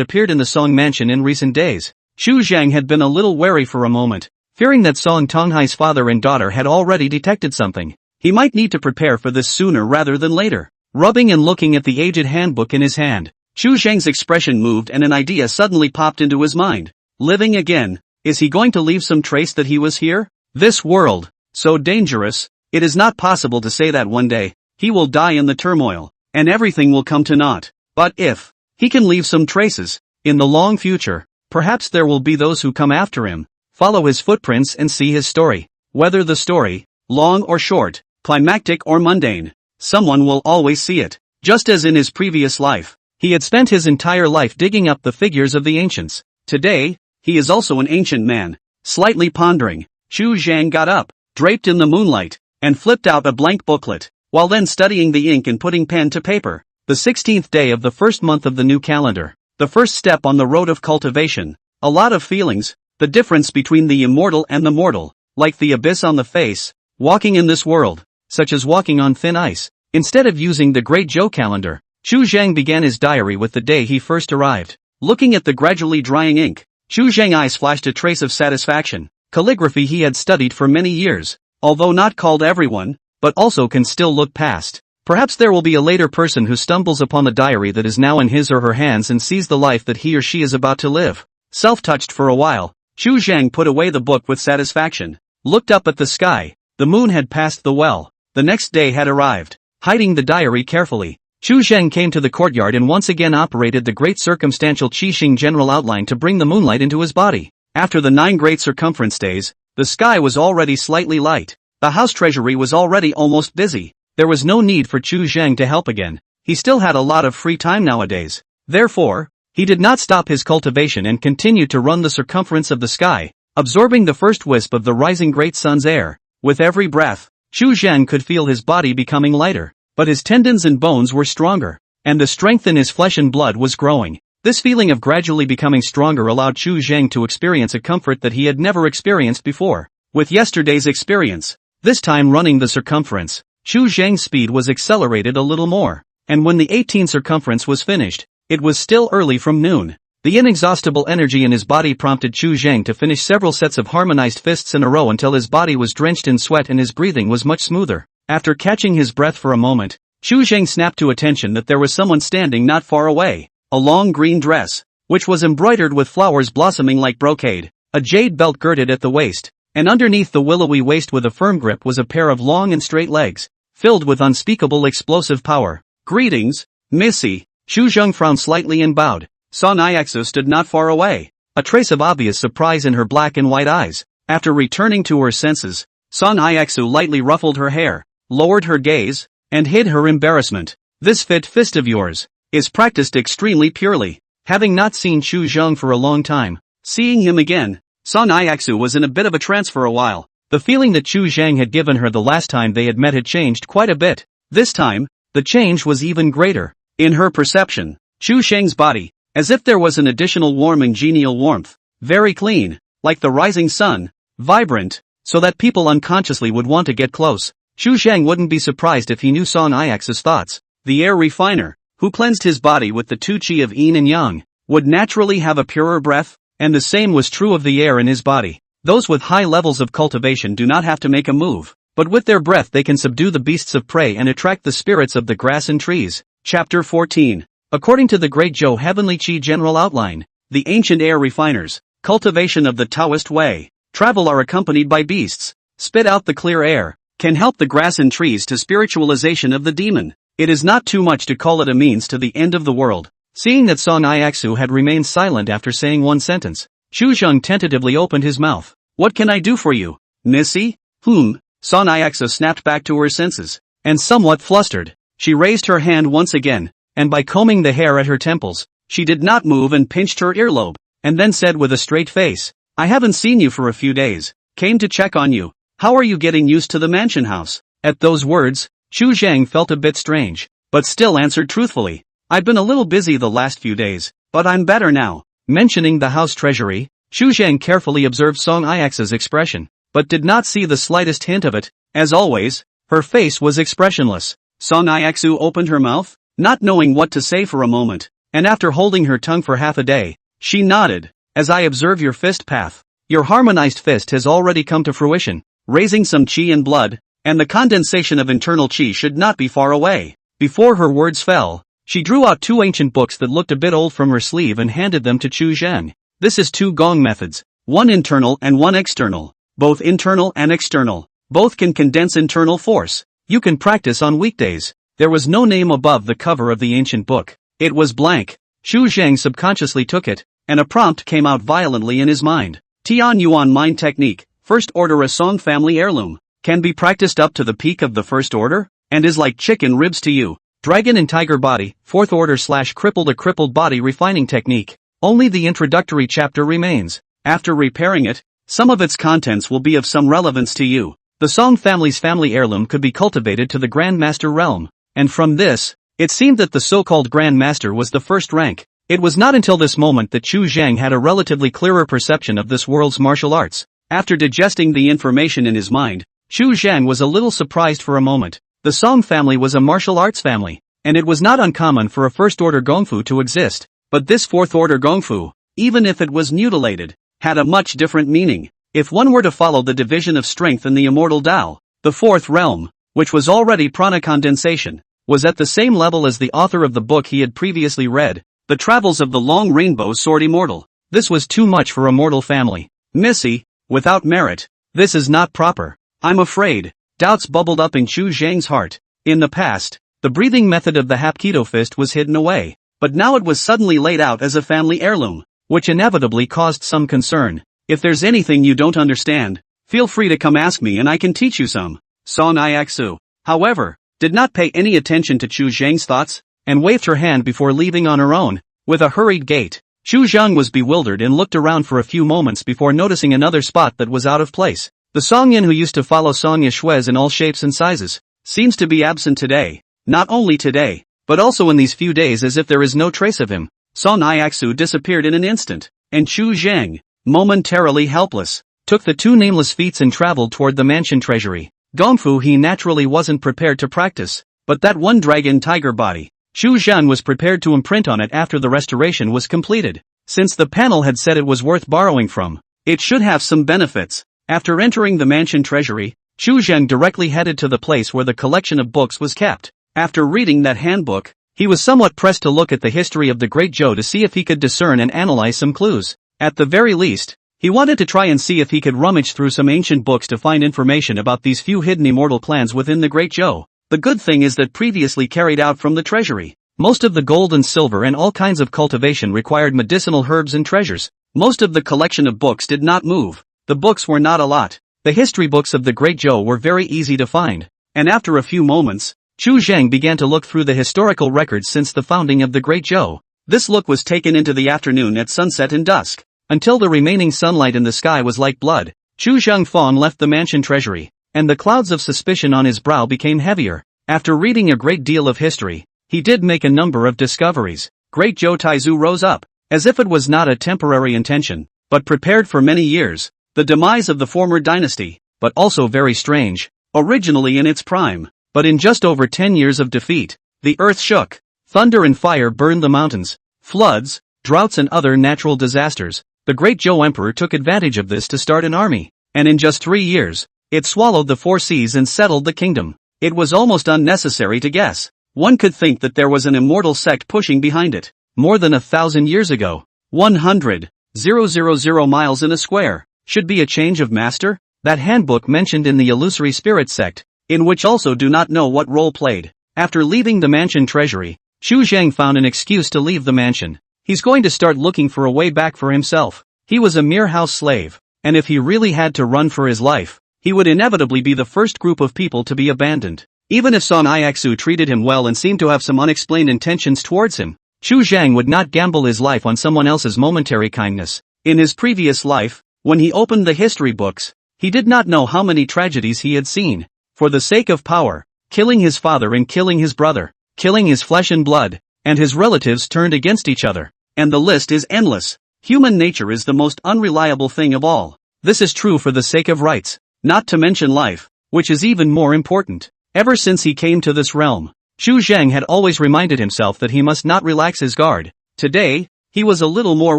appeared in the Song mansion in recent days, Chu Zhang had been a little wary for a moment, fearing that Song Tonghai's father and daughter had already detected something. He might need to prepare for this sooner rather than later. Rubbing and looking at the aged handbook in his hand, Chu Zhang's expression moved and an idea suddenly popped into his mind. Living again, is he going to leave some trace that he was here? This world, so dangerous, it is not possible to say that one day, he will die in the turmoil, and everything will come to naught. But if he can leave some traces, in the long future, perhaps there will be those who come after him. Follow his footprints and see his story. Whether the story, long or short, climactic or mundane, someone will always see it. Just as in his previous life, he had spent his entire life digging up the figures of the ancients. Today, he is also an ancient man. Slightly pondering, Chu Zhang got up, draped in the moonlight, and flipped out a blank booklet, while then studying the ink and putting pen to paper. The 16th day of the first month of the new calendar. The first step on the road of cultivation. A lot of feelings, the difference between the immortal and the mortal, like the abyss on the face, walking in this world, such as walking on thin ice. Instead of using the Great Zhou calendar, Chu Zhang began his diary with the day he first arrived. Looking at the gradually drying ink, Chu Zhang's eyes flashed a trace of satisfaction. Calligraphy he had studied for many years, although not called everyone, but also can still look past. Perhaps there will be a later person who stumbles upon the diary that is now in his or her hands and sees the life that he or she is about to live. Self-touched for a while, Chu Zhang put away the book with satisfaction, looked up at the sky. The moon had passed the well. The next day had arrived. Hiding the diary carefully, Chu Zhang came to the courtyard and once again operated the great circumstantial Qixing general outline to bring the moonlight into his body. After the 9 great circumference days, the sky was already slightly light. The house treasury was already almost busy. There was no need for Chu Zhang to help again. He still had a lot of free time nowadays. Therefore, he did not stop his cultivation and continued to run the circumference of the sky, absorbing the first wisp of the rising great sun's air. With every breath, Chu Zhang could feel his body becoming lighter, but his tendons and bones were stronger, and the strength in his flesh and blood was growing. This feeling of gradually becoming stronger allowed Chu Zhang to experience a comfort that he had never experienced before. With yesterday's experience, this time running the circumference, Chu Zhang's speed was accelerated a little more, and when the 18th circumference was finished, it was still early from noon. The inexhaustible energy in his body prompted Chu Zhang to finish several sets of harmonized fists in a row until his body was drenched in sweat and his breathing was much smoother. After catching his breath for a moment, Chu Zhang snapped to attention that there was someone standing not far away. A long green dress, which was embroidered with flowers blossoming like brocade, a jade belt girded at the waist, and underneath the willowy waist with a firm grip was a pair of long and straight legs, filled with unspeakable explosive power. Greetings, Missy. Chu Zhang frowned slightly and bowed. Sun Ixu stood not far away, a trace of obvious surprise in her black and white eyes. After returning to her senses, Sun Ixu lightly ruffled her hair, lowered her gaze, and hid her embarrassment. This fist of yours is practiced extremely purely. Having not seen Chu Zhang for a long time, seeing him again, Sun Ixu was in a bit of a trance for a while. The feeling that Chu Zhang had given her the last time they had met had changed quite a bit. This time, the change was even greater. In her perception, Chu Zhang's body, as if there was an additional warm and genial warmth, very clean, like the rising sun, vibrant, so that people unconsciously would want to get close. Chu Zhang wouldn't be surprised if he knew Sun Ixu's thoughts. The air refiner, who cleansed his body with the 2 qi of yin and yang, would naturally have a purer breath, and the same was true of the air in his body. Those with high levels of cultivation do not have to make a move, but with their breath they can subdue the beasts of prey and attract the spirits of the grass and trees. Chapter 14. According to the Great Zhou Heavenly Qi General Outline, the ancient air refiners, cultivation of the Taoist way, travel are accompanied by beasts, spit out the clear air, can help the grass and trees to spiritualization of the demon. It is not too much to call it a means to the end of the world. Seeing that Sun Ixu had remained silent after saying one sentence, Chu Zhang tentatively opened his mouth. What can I do for you, Missy? Sun Ixu snapped back to her senses, and somewhat flustered, she raised her hand once again, and by combing the hair at her temples, she did not move and pinched her earlobe, and then said with a straight face, I haven't seen you for a few days, came to check on you. How are you getting used to the mansion house? At those words, Chu Zhang felt a bit strange, but still answered truthfully. I've been a little busy the last few days, but I'm better now. Mentioning the house treasury, Chu Zhang carefully observed Sun Ixu's expression, but did not see the slightest hint of it. As always, her face was expressionless. Sun Ixu opened her mouth, not knowing what to say for a moment, and after holding her tongue for half a day, she nodded. As I observe your fist path, your harmonized fist has already come to fruition, raising some qi and blood, and the condensation of internal qi should not be far away. Before her words fell, she drew out 2 ancient books that looked a bit old from her sleeve and handed them to Chu Zhang. This is 2 gong methods, one internal and one external, both internal and external. Both can condense internal force. You can practice on weekdays. There was no name above the cover of the ancient book. It was blank. Chu Zhang subconsciously took it, and a prompt came out violently in his mind. Tian Yuan Mind Technique, First Order a Song Family Heirloom, can be practiced up to the peak of the First Order, and is like chicken ribs to you. Dragon and Tiger Body, Fourth Order / Crippled a Crippled Body Refining Technique. Only the introductory chapter remains. After repairing it, some of its contents will be of some relevance to you. The Song family's family heirloom could be cultivated to the Grand Master realm, and from this, it seemed that the so-called Grand Master was the first rank. It was not until this moment that Chu Zhang had a relatively clearer perception of this world's martial arts. After digesting the information in his mind, Chu Zhang was a little surprised for a moment. The Song family was a martial arts family, and it was not uncommon for a first-order gongfu to exist. But this fourth-order gongfu, even if it was mutilated, had a much different meaning. If one were to follow the division of strength in the immortal Tao, the fourth realm, which was already prana condensation, was at the same level as the author of the book he had previously read, The Travels of the Long Rainbow Sword Immortal. This was too much for a mortal family. Missy, without merit, this is not proper. I'm afraid. Doubts bubbled up in Chu Zhang's heart. In the past, the breathing method of the Hapkido fist was hidden away, but now it was suddenly laid out as a family heirloom, which inevitably caused some concern. If there's anything you don't understand, feel free to come ask me and I can teach you some. Song Iaksu, however, did not pay any attention to Chu Zhang's thoughts, and waved her hand before leaving on her own, with a hurried gait. Chu Zhang was bewildered and looked around for a few moments before noticing another spot that was out of place. The Songyan who used to follow Songya Shuez in all shapes and sizes, seems to be absent today. Not only today, but also in these few days, as if there is no trace of him. Song Iaksu disappeared in an instant, and Chu Zhang, momentarily helpless, took the two nameless feats and traveled toward the mansion treasury. Gongfu he naturally wasn't prepared to practice, but that one dragon tiger body, Chu Zhan was prepared to imprint on it after the restoration was completed. Since the panel had said it was worth borrowing from, it should have some benefits. After entering the mansion treasury, Chu Zhang directly headed to the place where the collection of books was kept. After reading that handbook, he was somewhat pressed to look at the history of the Great Zhou to see if he could discern and analyze some clues. At the very least, he wanted to try and see if he could rummage through some ancient books to find information about these few hidden immortal clans within the Great Zhou. The good thing is that previously carried out from the treasury, most of the gold and silver and all kinds of cultivation required medicinal herbs and treasures. Most of the collection of books did not move. The books were not a lot. The history books of the Great Zhou were very easy to find, and after a few moments, Chu Zhang began to look through the historical records since the founding of the Great Zhou. This look was taken into the afternoon at sunset and dusk, until the remaining sunlight in the sky was like blood. Chu Zhangfang left the mansion treasury, and the clouds of suspicion on his brow became heavier. After reading a great deal of history, he did make a number of discoveries. Great Zhou Taizu rose up, as if it was not a temporary intention, but prepared for many years. The demise of the former dynasty, but also very strange, originally in its prime, but in just over 10 years of defeat, the earth shook, thunder and fire burned the mountains, floods, droughts and other natural disasters. The great Zhou emperor took advantage of this to start an army, and in just 3 years, it swallowed the 4 seas and settled the kingdom. It was almost unnecessary to guess. One could think that there was an immortal sect pushing behind it. More than 1,000 years ago, 100,000 miles in a square, should be a change of master? That handbook mentioned in the illusory spirit sect, in which also do not know what role played. After leaving the mansion treasury, Chu Zhang found an excuse to leave the mansion. He's going to start looking for a way back for himself. He was a mere house slave, and if he really had to run for his life, he would inevitably be the first group of people to be abandoned. Even if Song Iaksu treated him well and seemed to have some unexplained intentions towards him, Chu Zhang would not gamble his life on someone else's momentary kindness. In his previous life, when he opened the history books, he did not know how many tragedies he had seen. For the sake of power, killing his father and killing his brother, killing his flesh and blood, and his relatives turned against each other. And the list is endless. Human nature is the most unreliable thing of all. This is true for the sake of rights, not to mention life, which is even more important. Ever since he came to this realm, Chu Zhang had always reminded himself that he must not relax his guard. Today, he was a little more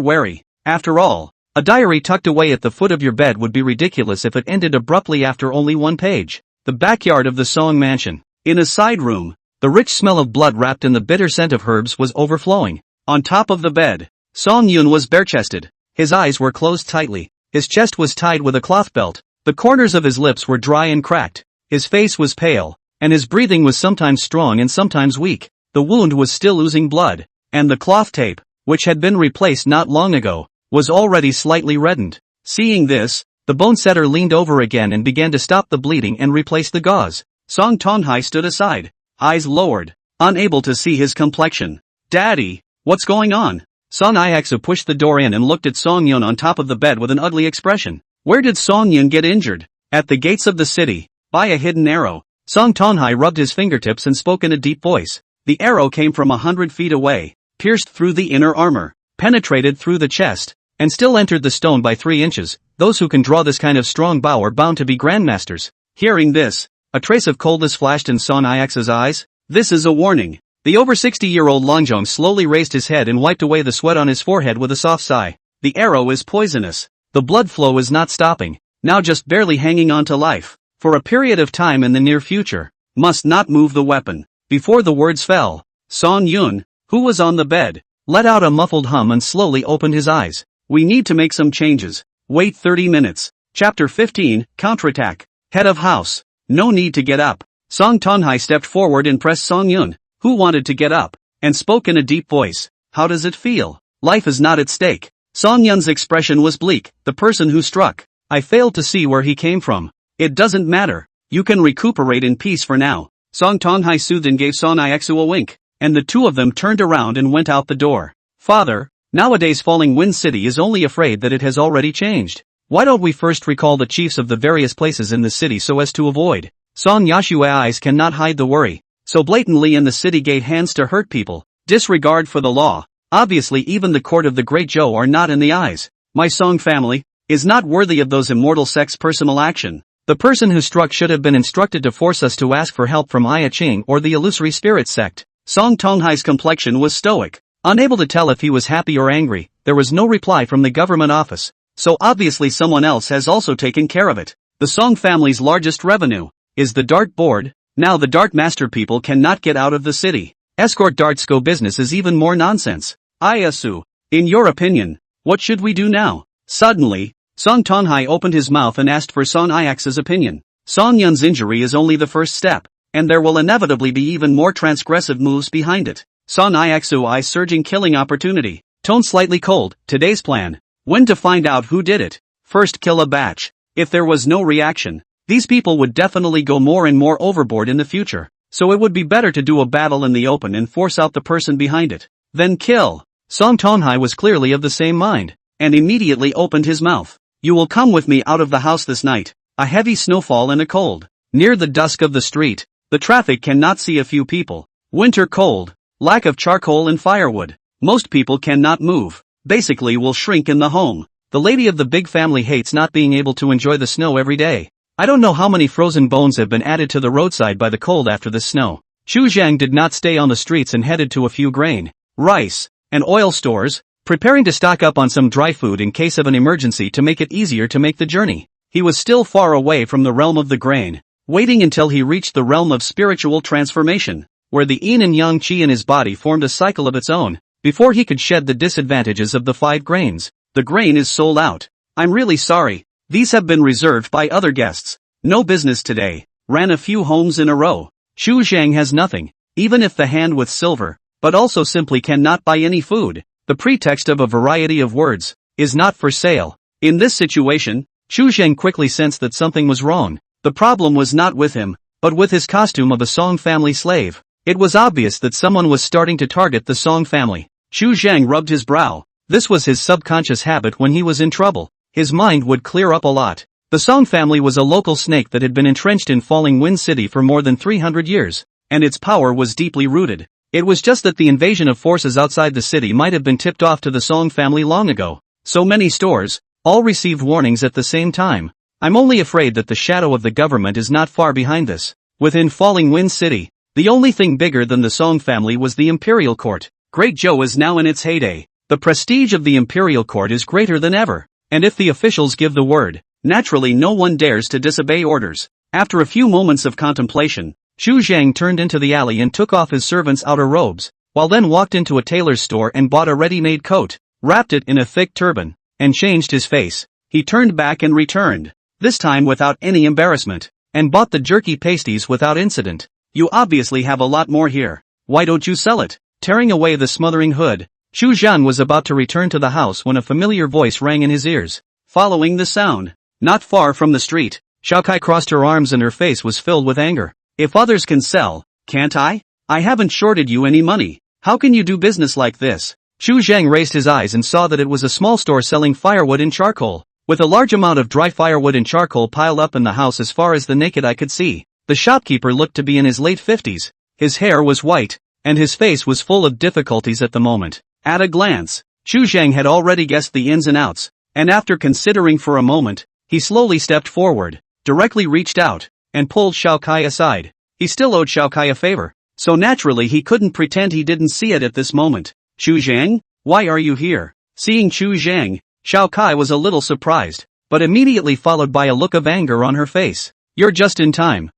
wary. After all, a diary tucked away at the foot of your bed would be ridiculous if it ended abruptly after only 1 page. The backyard of the Song mansion. In a side room, the rich smell of blood wrapped in the bitter scent of herbs was overflowing. On top of the bed, Song Yun was bare-chested. His eyes were closed tightly. His chest was tied with a cloth belt. The corners of his lips were dry and cracked. His face was pale, and his breathing was sometimes strong and sometimes weak. The wound was still oozing blood, and the cloth tape, which had been replaced not long ago, was already slightly reddened. Seeing this, the bone setter leaned over again and began to stop the bleeding and replace the gauze. Song Tonghai stood aside, eyes lowered, unable to see his complexion. Daddy, what's going on? Song Iaksu pushed the door in and looked at Song Yun on top of the bed with an ugly expression. Where did Song Yun get injured? At the gates of the city, by a hidden arrow. Song Tonghai rubbed his fingertips and spoke in a deep voice. The arrow came from 100 feet away, pierced through the inner armor, penetrated through the chest, and still entered the stone by 3 inches. Those who can draw this kind of strong bow are bound to be grandmasters. Hearing this, a trace of coldness flashed in Song Iaksu's eyes. This is a warning. The over 60-year-old Longjong slowly raised his head and wiped away the sweat on his forehead with a soft sigh. The arrow is poisonous. The blood flow is not stopping, now just barely hanging on to life. For a period of time in the near future, must not move the weapon. Before the words fell, Song Yun, who was on the bed, let out a muffled hum and slowly opened his eyes. We need to make some changes. Wait 30 minutes. Chapter 15, Counterattack. Head of house. No need to get up. Song Tonghai stepped forward and pressed Song Yun, who wanted to get up, and spoke in a deep voice. How does it feel? Life is not at stake. Song Yun's expression was bleak. The person who struck. I failed to see where he came from. It doesn't matter. You can recuperate in peace for now. Song Tonghai soothed and gave Song Iaksu a wink, and the two of them turned around and went out the door. Father, nowadays Falling Wind City is only afraid that it has already changed. Why don't we first recall the chiefs of the various places in the city so as to avoid? Song Yashua's eyes cannot hide the worry. So blatantly in the city gate hands to hurt people. Disregard for the law. Obviously even the court of the Great Zhou are not in the eyes. My Song family is not worthy of those immortal sects' personal action. The person who struck should have been instructed to force us to ask for help from Ia Ching or the illusory spirit sect. Song Tonghai's complexion was stoic. Unable to tell if he was happy or angry, there was no reply from the government office. So obviously someone else has also taken care of it. The Song family's largest revenue is the dart board. Now the dart master people cannot get out of the city. Escort darts go business is even more nonsense. Iasu, in your opinion, what should we do now? Suddenly, Song Tonghai opened his mouth and asked for Song Iaksu's opinion. Song Yun's injury is only the first step, and there will inevitably be even more transgressive moves behind it. Song Iaksu eyes surging killing opportunity. Tone slightly cold. Today's plan. When to find out who did it. First kill a batch. If there was no reaction, these people would definitely go more and more overboard in the future. So it would be better to do a battle in the open and force out the person behind it. Then kill. Song Tonghai was clearly of the same mind, and immediately opened his mouth. You will come with me out of the house this night. A heavy snowfall and a cold. Near the dusk of the street, the traffic cannot see a few people. Winter cold. Lack of charcoal and firewood. Most people cannot move. Basically will shrink in the home. The lady of the big family hates not being able to enjoy the snow every day. I don't know how many frozen bones have been added to the roadside by the cold after the snow. Chu Zhang did not stay on the streets and headed to a few grain, rice, and oil stores, preparing to stock up on some dry food in case of an emergency to make it easier to make the journey. He was still far away from the realm of the grain, waiting until he reached the realm of spiritual transformation, where the yin and yang qi in his body formed a cycle of its own, before he could shed the disadvantages of the 5 grains. The grain is sold out. I'm really sorry. These have been reserved by other guests. No business today. Ran a few homes in a row. Chu Zhang has nothing, even if the hand with silver, but also simply cannot buy any food. The pretext of a variety of words is not for sale. In this situation, Chu Zhang quickly sensed that something was wrong. The problem was not with him, but with his costume of a Song family slave. It was obvious that someone was starting to target the Song family. Chu Zhang rubbed his brow. This was his subconscious habit when he was in trouble. His mind would clear up a lot. The Song family was a local snake that had been entrenched in Falling Wind City for more than 300 years, and its power was deeply rooted. It was just that the invasion of forces outside the city might have been tipped off to the Song family long ago. So many stores, all received warnings at the same time. I'm only afraid that the shadow of the government is not far behind this. Within Falling Wind City, the only thing bigger than the Song family was the Imperial Court. Great Zhou is now in its heyday. The prestige of the Imperial Court is greater than ever, and if the officials give the word, naturally no one dares to disobey orders. After a few moments of contemplation, Chu Zhang turned into the alley and took off his servant's outer robes, while then walked into a tailor's store and bought a ready-made coat, wrapped it in a thick turban, and changed his face. He turned back and returned, this time without any embarrassment, and bought the jerky pasties without incident. You obviously have a lot more here. Why don't you sell it? Tearing away the smothering hood, Chu Zhan was about to return to the house when a familiar voice rang in his ears. following the sound. Not far from the street, Xiaokai crossed her arms and her face was filled with anger. If others can sell, can't I? I haven't shorted you any money. How can you do business like this? Chu Zhang raised his eyes and saw that it was a small store selling firewood and charcoal, with a large amount of dry firewood and charcoal piled up in the house as far as the naked eye could see. The shopkeeper looked to be in his late 50s. His hair was white, and his face was full of difficulties at the moment. At a glance, Chu Zhang had already guessed the ins and outs, and after considering for a moment, he slowly stepped forward, directly reached out, and pulled Xiaokai aside. He still owed Xiaokai a favor, so naturally he couldn't pretend he didn't see it at this moment. Chu Zhang, why are you here? Seeing Chu Zhang, Xiaokai was a little surprised, but immediately followed by a look of anger on her face. You're just in time.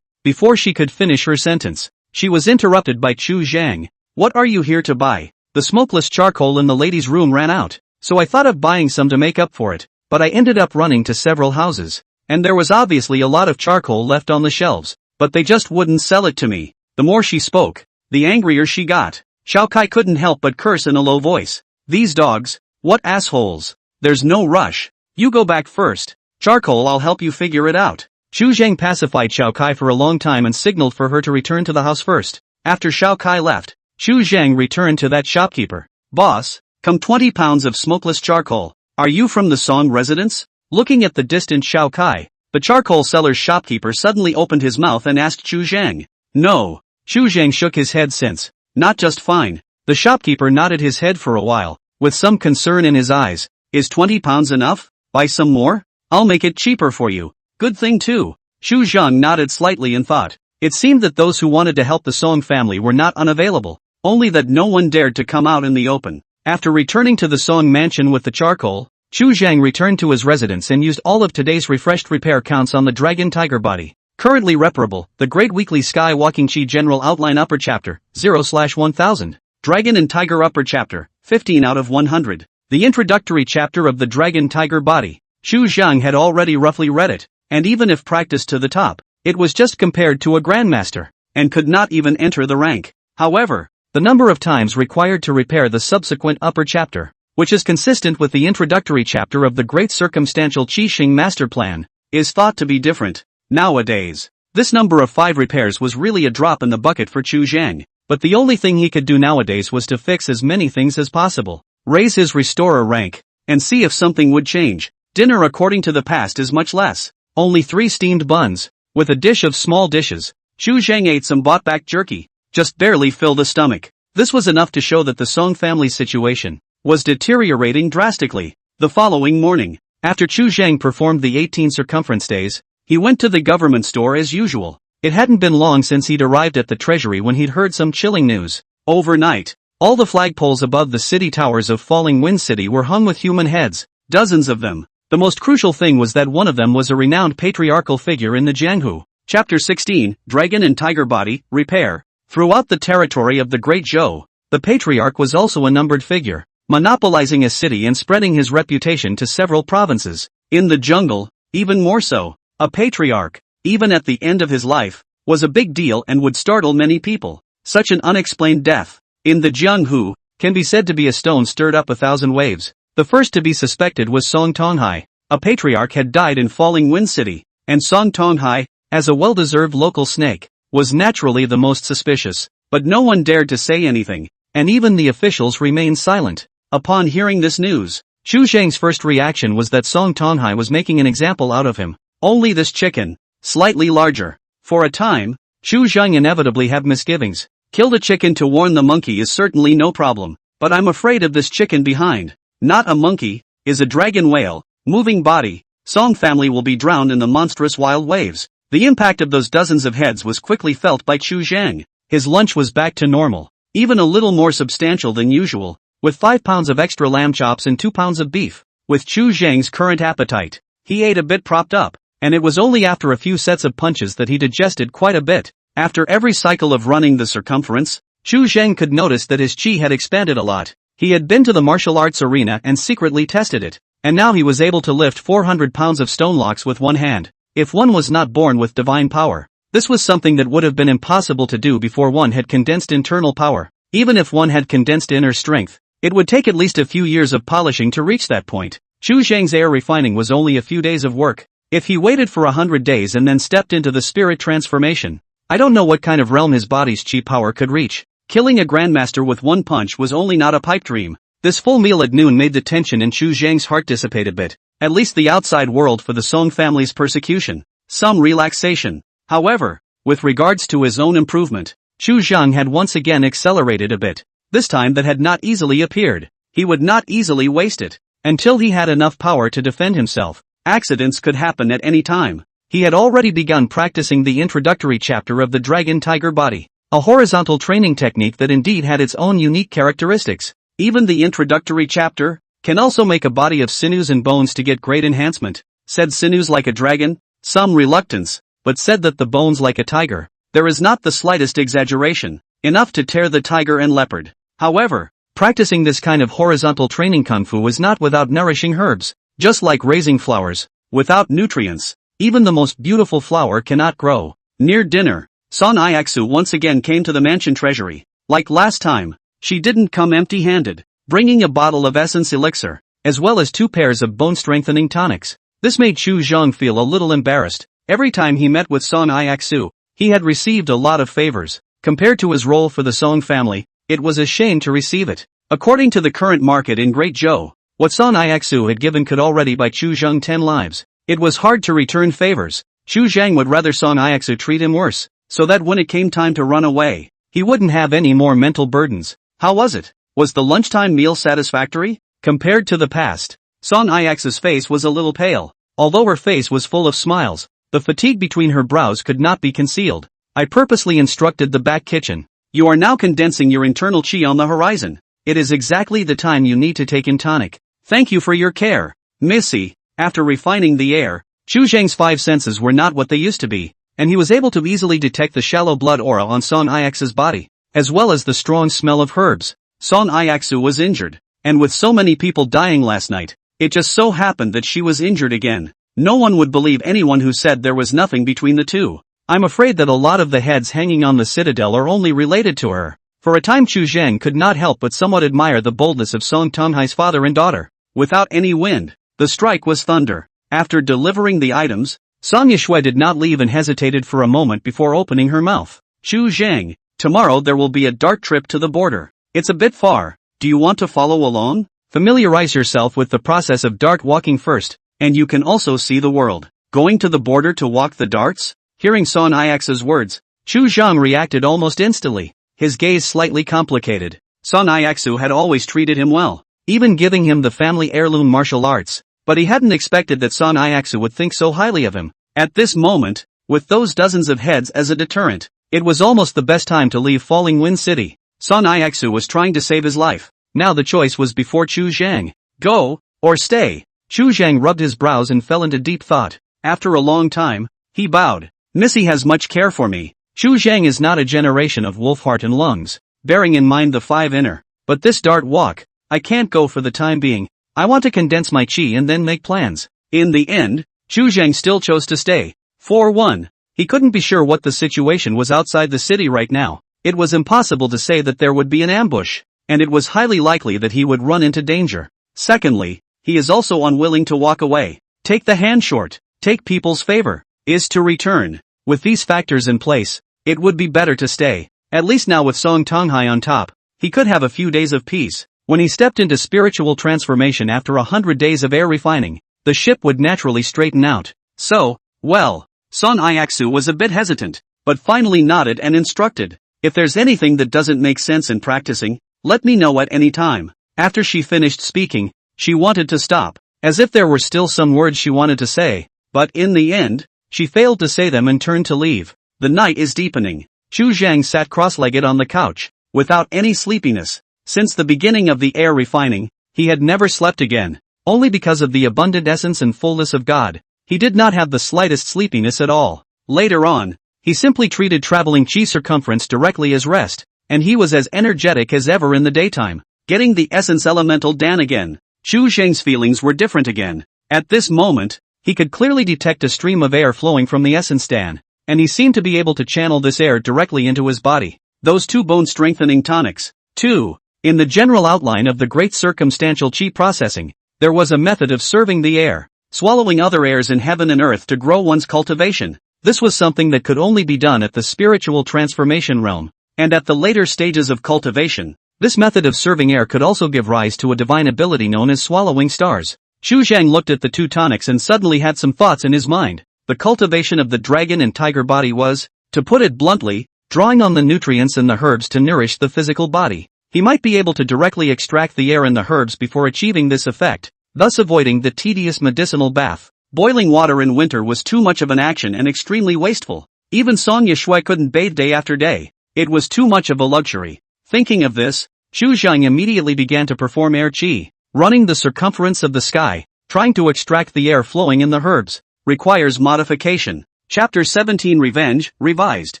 Before she could finish her sentence, she was interrupted by Chu Zhang. What are you here to buy? The smokeless charcoal in the ladies' room ran out, so I thought of buying some to make up for it, but I ended up running to several houses, and there was obviously a lot of charcoal left on the shelves, but they just wouldn't sell it to me. The more she spoke, the angrier she got. Xiaokai couldn't help but curse in a low voice. These dogs, what assholes. There's no rush. You go back first. Charcoal, I'll help you figure it out. Chu Zhang pacified Xiaokai for a long time and signaled for her to return to the house first. After Xiaokai left, Chu Zhang returned to that shopkeeper. Boss, come 20 pounds of smokeless charcoal. Are you from the Song residence? Looking at the distant Xiaokai, the charcoal seller's shopkeeper suddenly opened his mouth and asked Chu Zhang. No. Chu Zhang shook his head since. Not just fine. The shopkeeper nodded his head for a while, with some concern in his eyes. Is 20 pounds enough? Buy some more? I'll make it cheaper for you. Good thing too. Chu Zhang nodded slightly and thought. It seemed that those who wanted to help the Song family were not unavailable, only that no one dared to come out in the open. After returning to the Song mansion with the charcoal, Chu Zhang returned to his residence and used all of today's refreshed repair counts on the Dragon Tiger body. Currently reparable, the Great Weekly Sky Walking Chi General Outline Upper Chapter, 0/1000. Dragon and Tiger Upper Chapter, 15 out of 100. The introductory chapter of the Dragon Tiger body. Chu Zhang had already roughly read it, and even if practiced to the top, it was just compared to a grandmaster, and could not even enter the rank. However, the number of times required to repair the subsequent upper chapter, which is consistent with the introductory chapter of the Great Circumstantial Qi Xing Master Plan, is thought to be different. Nowadays, this number of 5 repairs was really a drop in the bucket for Chu Zhang, but the only thing he could do nowadays was to fix as many things as possible, raise his restorer rank, and see if something would change. Dinner according to the past is much less. Only 3 steamed buns, with a dish of small dishes. Chu Zhang ate some bought-back jerky, just barely filled a stomach. This was enough to show that the Song family's situation was deteriorating drastically. The following morning, after Chu Zhang performed the 18 circumference days, he went to the government store as usual. It hadn't been long since he'd arrived at the treasury when he'd heard some chilling news. Overnight, all the flagpoles above the city towers of Falling Wind City were hung with human heads, dozens of them. The most crucial thing was that one of them was a renowned patriarchal figure in the Jianghu. Chapter 16, Dragon and Tiger Body, Repair. Throughout the territory of the Great Zhou, the patriarch was also a numbered figure, monopolizing a city and spreading his reputation to several provinces. In the jungle, even more so, a patriarch, even at the end of his life, was a big deal and would startle many people. Such an unexplained death, in the Jianghu, can be said to be a stone stirred up 1,000 waves. The first to be suspected was Song Tonghai. A patriarch had died in Falling Wind City, and Song Tonghai, as a well-deserved local snake, was naturally the most suspicious, but no one dared to say anything, and even the officials remained silent. Upon hearing this news, Chu Zhang's first reaction was that Song Tonghai was making an example out of him. Only this chicken, slightly larger. For a time, Chu Zhang inevitably had misgivings. Killed a chicken to warn the monkey is certainly no problem, but I'm afraid of this chicken behind. Not a monkey, is a dragon whale, moving body. Song family will be drowned in the monstrous wild waves. The impact of those dozens of heads was quickly felt by Chu Zhang. His lunch was back to normal, even a little more substantial than usual, with 5 pounds of extra lamb chops and 2 pounds of beef. With Chu Zhang's current appetite, he ate a bit propped up, and it was only after a few sets of punches that he digested quite a bit. After every cycle of running the circumference, Chu Zhang could notice that his chi had expanded a lot. He had been to the martial arts arena and secretly tested it, and now he was able to lift 400 pounds of stone blocks with one hand. If one was not born with divine power, this was something that would have been impossible to do before one had condensed internal power. Even if one had condensed inner strength, it would take at least a few years of polishing to reach that point. Chu Zhang's air refining was only a few days of work. If he waited for 100 days and then stepped into the spirit transformation, I don't know what kind of realm his body's chi power could reach. Killing a grandmaster with one punch was only not a pipe dream. This full meal at noon made the tension in Chu Zhang's heart dissipate a bit. At least the outside world for the Song family's persecution. Some relaxation. However, with regards to his own improvement, Chu Zhang had once again accelerated a bit. This time that had not easily appeared. He would not easily waste it. Until he had enough power to defend himself. Accidents could happen at any time. He had already begun practicing the introductory chapter of the Dragon Tiger Body. A horizontal training technique that indeed had its own unique characteristics. Even the introductory chapter can also make a body of sinews and bones to get great enhancement. Said sinews like a dragon, some reluctance, but said that the bones like a tiger. There is not the slightest exaggeration, enough to tear the tiger and leopard. However, practicing this kind of horizontal training kung fu is not without nourishing herbs. Just like raising flowers, without nutrients, even the most beautiful flower cannot grow. Near dinner, Son Iaksu once again came to the mansion treasury. Like last time, she didn't come empty-handed, bringing a bottle of essence elixir, as well as 2 pairs of bone-strengthening tonics. This made Chu Zhang feel a little embarrassed. Every time he met with Son Iaksu, he had received a lot of favors. Compared to his role for the Song family, it was a shame to receive it. According to the current market in Great Zhou, what Son Iaksu had given could already buy Chu Zhang 10 lives. It was hard to return favors. Chu Zhang would rather Son Iaksu treat him worse, so that when it came time to run away, he wouldn't have any more mental burdens. How was it? Was the lunchtime meal satisfactory? Compared to the past, Son Iaksu's face was a little pale. Although her face was full of smiles, the fatigue between her brows could not be concealed. I purposely instructed the back kitchen. You are now condensing your internal chi on the horizon. It is exactly the time you need to take in tonic. Thank you for your care, Missy. After refining the air, Chu Zhang's 5 senses were not what they used to be, and he was able to easily detect the shallow blood aura on Son Iaksu's body, as well as the strong smell of herbs. Son Iaksu was injured, and with so many people dying last night, it just so happened that she was injured again. No one would believe anyone who said there was nothing between the two. I'm afraid that a lot of the heads hanging on the citadel are only related to her. For a time Chu Zhang could not help but somewhat admire the boldness of Song Tonghai's father and daughter. Without any wind, the strike was thunder. After delivering the items, Song Yishui did not leave and hesitated for a moment before opening her mouth. Chu Zhang, tomorrow there will be a dart trip to the border. It's a bit far. Do you want to follow along? Familiarize yourself with the process of dart walking first, and you can also see the world. Going to the border to walk the darts? Hearing Son Iaksu's words, Chu Zhang reacted almost instantly, his gaze slightly complicated. Son Iaksu had always treated him well, even giving him the family heirloom martial arts, but he hadn't expected that Son Iaksu would think so highly of him. At this moment, with those dozens of heads as a deterrent, it was almost the best time to leave Falling Wind City. Son Iaksu was trying to save his life. Now the choice was before Chu Zhang. Go, or stay. Chu Zhang rubbed his brows and fell into deep thought. After a long time, he bowed. Missy has much care for me. Chu Zhang is not a generation of wolf heart and lungs, bearing in mind the 5 inner. But this dart walk, I can't go for the time being. I want to condense my chi and then make plans. In the end, Chu Zhang still chose to stay. 4-1. He couldn't be sure what the situation was outside the city right now. It was impossible to say that there would be an ambush, and it was highly likely that he would run into danger. Secondly, he is also unwilling to walk away. Take the hand short, take people's favor, is to return. With these factors in place, it would be better to stay. At least now with Song Tonghai on top, he could have a few days of peace. When he stepped into spiritual transformation after 100 days of air refining, the ship would naturally straighten out. So, well, Son Iaksu was a bit hesitant, but finally nodded and instructed. If there's anything that doesn't make sense in practicing, let me know at any time. After she finished speaking, she wanted to stop, as if there were still some words she wanted to say, but in the end, she failed to say them and turned to leave. The night is deepening. Chu Zhang sat cross-legged on the couch, without any sleepiness. Since the beginning of the air refining, he had never slept again. Only because of the abundant essence and fullness of God, he did not have the slightest sleepiness at all. Later on, he simply treated traveling chi circumference directly as rest, and he was as energetic as ever in the daytime. Getting the essence elemental Dan again. Chu Zhang's feelings were different again. At this moment, he could clearly detect a stream of air flowing from the essence Dan, and he seemed to be able to channel this air directly into his body. Those 2 bone-strengthening tonics. 2. In the general outline of the great circumstantial chi processing, There was a method of serving the air, swallowing other airs in heaven and earth to grow one's cultivation. This was something that could only be done at the spiritual transformation realm, and at the later stages of cultivation. This method of serving air could also give rise to a divine ability known as swallowing stars. Xu Zhang looked at the two tonics and suddenly had some thoughts in his mind. The cultivation of the dragon and tiger body was, to put it bluntly, drawing on the nutrients in the herbs to nourish the physical body. He might be able to directly extract the air in the herbs before achieving this effect, thus avoiding the tedious medicinal bath. Boiling water in winter was too much of an action and extremely wasteful. Even Song Yishui couldn't bathe day after day. It was too much of a luxury. Thinking of this, Xu Zhang immediately began to perform air qi, running the circumference of the sky, trying to extract the air flowing in the herbs. Requires modification. Chapter 17 Revenge, Revised.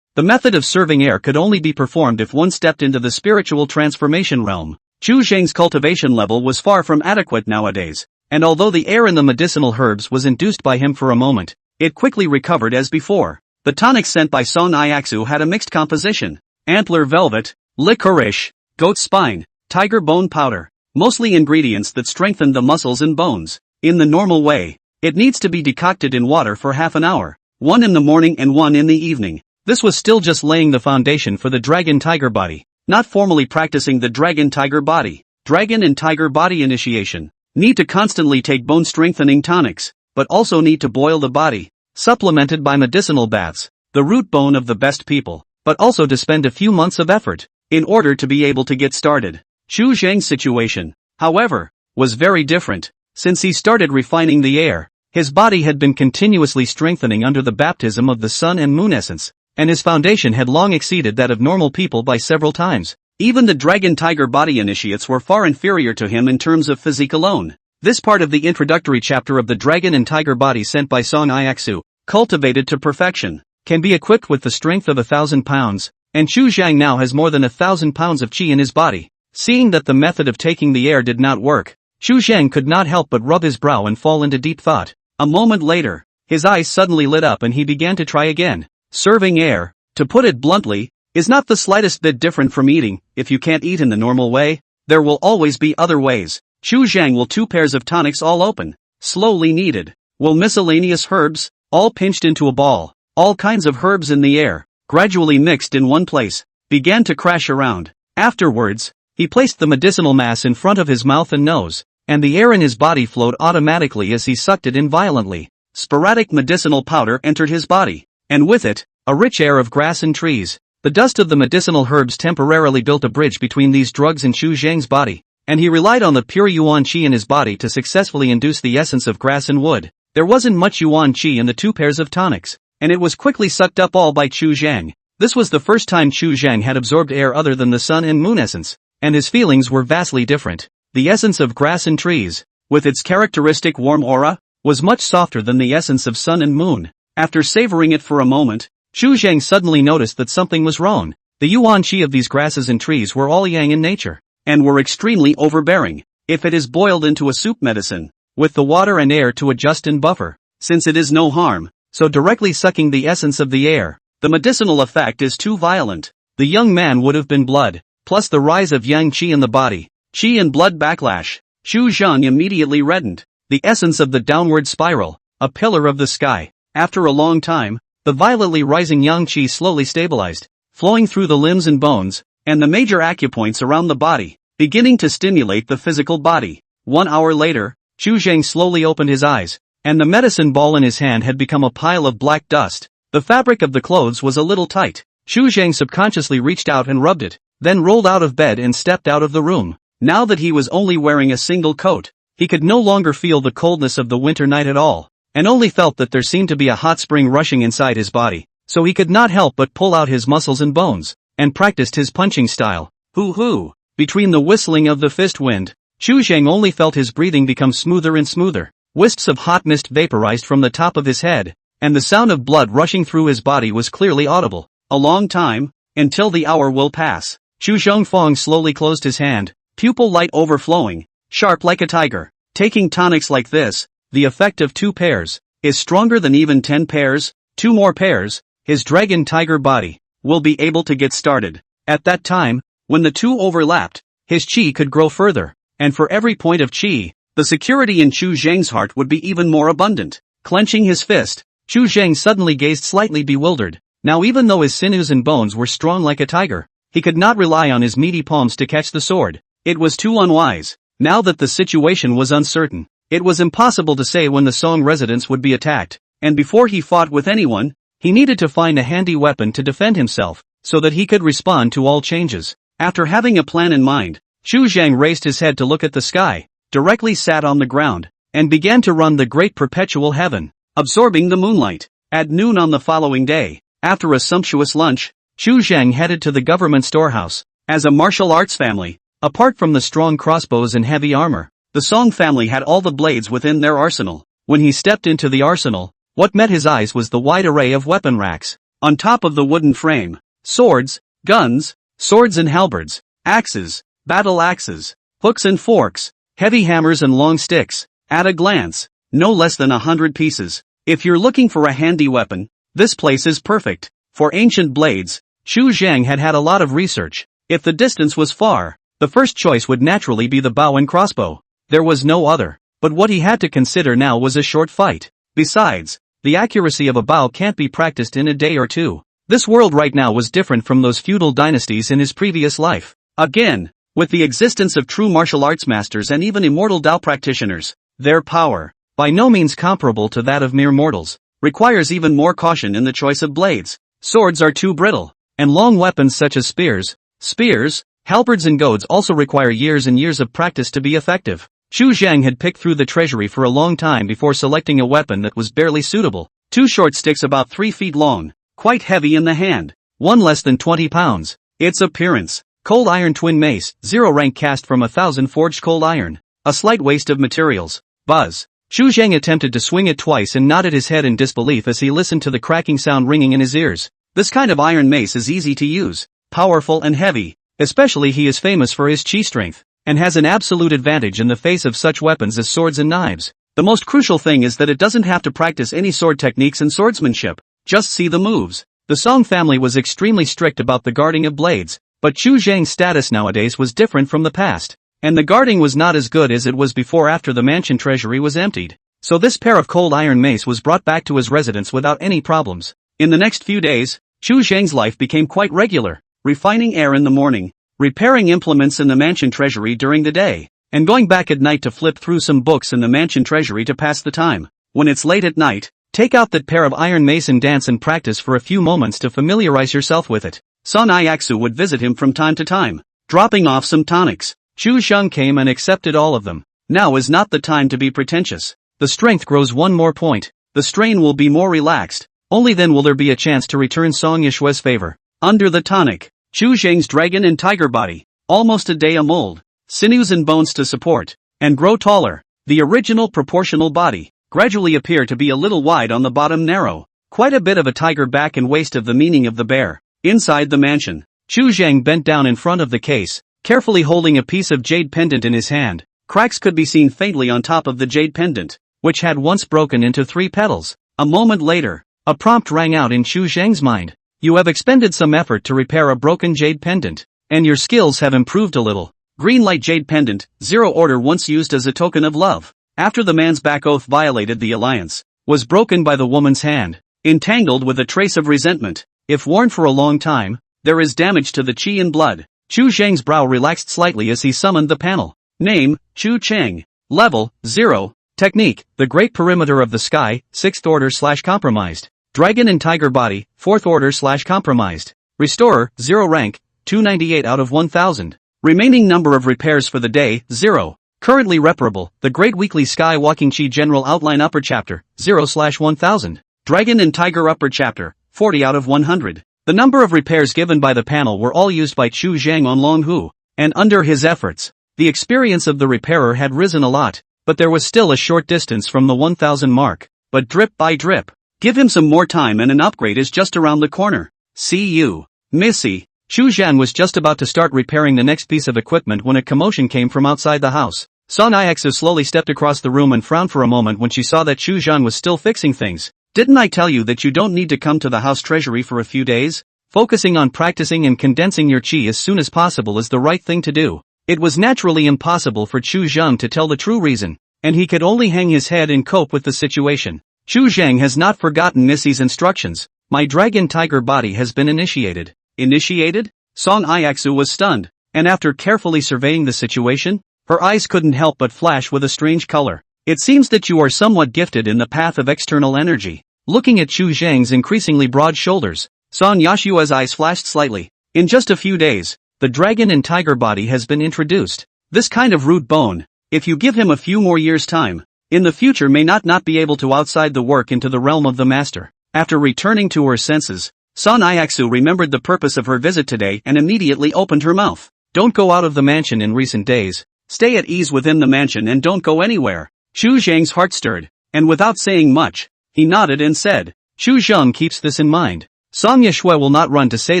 The method of serving air could only be performed if one stepped into the spiritual transformation realm. Xu Zhang's cultivation level was far from adequate nowadays, and although the air in the medicinal herbs was induced by him for a moment, it quickly recovered as before. The tonics sent by Song Iaxu had a mixed composition: antler velvet, licorice, goat spine, tiger bone powder, mostly ingredients that strengthened the muscles and bones. In the normal way, it needs to be decocted in water for half an hour, one in the morning and one in the evening. This was still just laying the foundation for the dragon tiger body, not formally practicing the dragon tiger body. Dragon and tiger body initiation. Need to constantly take bone strengthening tonics, but also need to boil the body, supplemented by medicinal baths, the root bone of the best people, but also to spend a few months of effort, in order to be able to get started. Xu Zhang's situation, however, was very different. Since he started refining the air, his body had been continuously strengthening under the baptism of the sun and moon essence, and his foundation had long exceeded that of normal people by several times. Even the dragon tiger body initiates were far inferior to him in terms of physique alone. This part of the introductory chapter of the dragon and tiger body sent by Song Iaxu, cultivated to perfection, can be equipped with the strength of 1,000 pounds, and Xu Zhang now has more than 1,000 pounds of qi in his body. Seeing that the method of taking the air did not work, Xu Zhang could not help but rub his brow and fall into deep thought. A moment later, his eyes suddenly lit up and he began to try again. Serving air, to put it bluntly, is not the slightest bit different from eating. If you can't eat in the normal way, there will always be other ways. Xu Zhang will 2 pairs of tonics all open, slowly kneaded, will miscellaneous herbs, all pinched into a ball, all kinds of herbs in the air, gradually mixed in one place, began to crash around. Afterwards, he placed the medicinal mass in front of his mouth and nose, and the air in his body flowed automatically as he sucked it in violently. Sporadic medicinal powder entered his body, and with it, a rich air of grass and trees. The dust of the medicinal herbs temporarily built a bridge between these drugs and Xu Zhang's body, and he relied on the pure yuan qi in his body to successfully induce the essence of grass and wood. There wasn't much yuan qi in the 2 pairs of tonics, and it was quickly sucked up all by Xu Zhang. This was the first time Xu Zhang had absorbed air other than the sun and moon essence, and his feelings were vastly different. The essence of grass and trees, with its characteristic warm aura, was much softer than the essence of sun and moon. After savoring it for a moment, Xu Zhang suddenly noticed that something was wrong. The yuan qi of these grasses and trees were all yang in nature, and were extremely overbearing. If it is boiled into a soup medicine, with the water and air to adjust and buffer, since it is no harm, so directly sucking the essence of the air, the medicinal effect is too violent. The young man would have been blood, plus the rise of yang qi in the body. Qi and blood backlash. Xu Zhang immediately reddened. The essence of the downward spiral, a pillar of the sky. After a long time, the violently rising yang qi slowly stabilized, flowing through the limbs and bones, and the major acupoints around the body, beginning to stimulate the physical body. 1 hour later, Xu Zhang slowly opened his eyes, and the medicine ball in his hand had become a pile of black dust. The fabric of the clothes was a little tight. Xu Zhang subconsciously reached out and rubbed it, then rolled out of bed and stepped out of the room. Now that he was only wearing a single coat, he could no longer feel the coldness of the winter night at all, and only felt that there seemed to be a hot spring rushing inside his body, so he could not help but pull out his muscles and bones, and practiced his punching style. Hoo-hoo! Between the whistling of the fist wind, Xu Zhang only felt his breathing become smoother and smoother. Wisps of hot mist vaporized from the top of his head, and the sound of blood rushing through his body was clearly audible. A long time, until the hour will pass. Xu Zhongfang slowly closed his hand, pupil light overflowing, sharp like a tiger. Taking tonics like this, the effect of 2 pairs, is stronger than even 10 pairs. 2 more pairs, his dragon tiger body, will be able to get started. At that time, when the 2 overlapped, his qi could grow further, and for every point of qi, the security in Chu Zhang's heart would be even more abundant. Clenching his fist, Chu Zhang suddenly gazed slightly bewildered. Now even though his sinews and bones were strong like a tiger, he could not rely on his meaty palms to catch the sword. It was too unwise. Now that the situation was uncertain, it was impossible to say when the Song residence would be attacked, and before he fought with anyone, he needed to find a handy weapon to defend himself, so that he could respond to all changes. After having a plan in mind, Chu Zhang raised his head to look at the sky, directly sat on the ground, and began to run the great perpetual heaven, absorbing the moonlight. At noon on the following day, after a sumptuous lunch, Chu Zhang headed to the government storehouse. As a martial arts family, apart from the strong crossbows and heavy armor, the Song family had all the blades within their arsenal. When he stepped into the arsenal, what met his eyes was the wide array of weapon racks. On top of the wooden frame, swords, guns, swords and halberds, axes, battle axes, hooks and forks, heavy hammers and long sticks. At a glance, no less than 100 pieces. If you're looking for a handy weapon, this place is perfect. For ancient blades, Chu Zhang had had a lot of research. If the distance was far, the first choice would naturally be the bow and crossbow. There was no other. But what he had to consider now was a short fight. Besides, the accuracy of a bow can't be practiced in a day or two. This world right now was different from those feudal dynasties in his previous life. Again, with the existence of true martial arts masters and even immortal Dao practitioners, their power, by no means comparable to that of mere mortals, requires even more caution in the choice of blades. Swords are too brittle, and long weapons such as spears, halberds and goads also require years and years of practice to be effective. Chu Zhang had picked through the treasury for a long time before selecting a weapon that was barely suitable. 2 short sticks about 3 feet long, quite heavy in the hand, one less than 20 pounds. Its appearance, cold iron twin mace, 0 rank cast from 1,000 forged cold iron. A slight waste of materials. Buzz. Chu Zhang attempted to swing it twice and nodded his head in disbelief as he listened to the cracking sound ringing in his ears. This kind of iron mace is easy to use, powerful and heavy, especially he is famous for his chi strength, and has an absolute advantage in the face of such weapons as swords and knives. The most crucial thing is that it doesn't have to practice any sword techniques and swordsmanship, just see the moves. The Song family was extremely strict about the guarding of blades, but Chu Zhang's status nowadays was different from the past, and the guarding was not as good as it was before after the mansion treasury was emptied. So this pair of cold iron mace was brought back to his residence without any problems. In the next few days, Chu Zhang's life became quite regular, refining air in the morning, repairing implements in the mansion treasury during the day, and going back at night to flip through some books in the mansion treasury to pass the time. When it's late at night, take out that pair of iron mace and dance and practice for a few moments to familiarize yourself with it. Son Iaksu would visit him from time to time, dropping off some tonics. Chu Zhang came and accepted all of them. Now is not the time to be pretentious. The strength grows one more point. The strain will be more relaxed. Only then will there be a chance to return Song Yishue's favor. Under the tonic, Chu Zhang's dragon and tiger body, almost a day a mold, sinews and bones to support, and grow taller. The original proportional body, gradually appear to be a little wide on the bottom narrow, quite a bit of a tiger back and waist of the meaning of the bear. Inside the mansion, Chu Zhang bent down in front of the case, carefully holding a piece of jade pendant in his hand. Cracks could be seen faintly on top of the jade pendant, which had once broken into 3 petals. A moment later, a prompt rang out in Chu Zhang's mind. You have expended some effort to repair a broken jade pendant, and your skills have improved a little. Green light jade pendant, 0 order once used as a token of love. After the man's back oath violated the alliance, was broken by the woman's hand, entangled with a trace of resentment. If worn for a long time, there is damage to the chi and blood. Chu Zhang's brow relaxed slightly as he summoned the panel. Name, Chu Cheng. Level, 0. Technique, the Great Perimeter of the Sky, 6th order/compromised. Dragon and Tiger Body, 4th order/compromised. Restorer, 0 rank, 298 out of 1000. Remaining number of repairs for the day, 0. Currently reparable, the Great Weekly Sky Walking Chi General Outline Upper Chapter, 0/1000. Dragon and Tiger Upper Chapter, 40 out of 100. The number of repairs given by the panel were all used by Chu Zhang on Long Hu, and under his efforts, the experience of the repairer had risen a lot, but there was still a short distance from the 1000 mark. But drip by drip. Give him some more time and an upgrade is just around the corner. See you, Missy. Chu Zhang was just about to start repairing the next piece of equipment when a commotion came from outside the house. Son Iaksu slowly stepped across the room and frowned for a moment when she saw that Chu Zhang was still fixing things. Didn't I tell you that you don't need to come to the house treasury for a few days? Focusing on practicing and condensing your chi as soon as possible is the right thing to do. It was naturally impossible for Chu Zhang to tell the true reason, and he could only hang his head and cope with the situation. Chu Zhang has not forgotten Missy's instructions. My dragon tiger body has been initiated. Initiated? Song Iaxu was stunned, and after carefully surveying the situation, her eyes couldn't help but flash with a strange color. It seems that you are somewhat gifted in the path of external energy. Looking at Chu Zhang's increasingly broad shoulders, Song Yashua's eyes flashed slightly. In just a few days, the dragon and tiger body has been introduced. This kind of root bone, if you give him a few more years' time, in the future may not be able to outside the work into the realm of the master. After returning to her senses, Song Iaxu remembered the purpose of her visit today and immediately opened her mouth. Don't go out of the mansion in recent days. Stay at ease within the mansion and don't go anywhere. Chu Zhang's heart stirred, and without saying much, he nodded and said, Chu Zhang keeps this in mind. Song Yashue will not run to say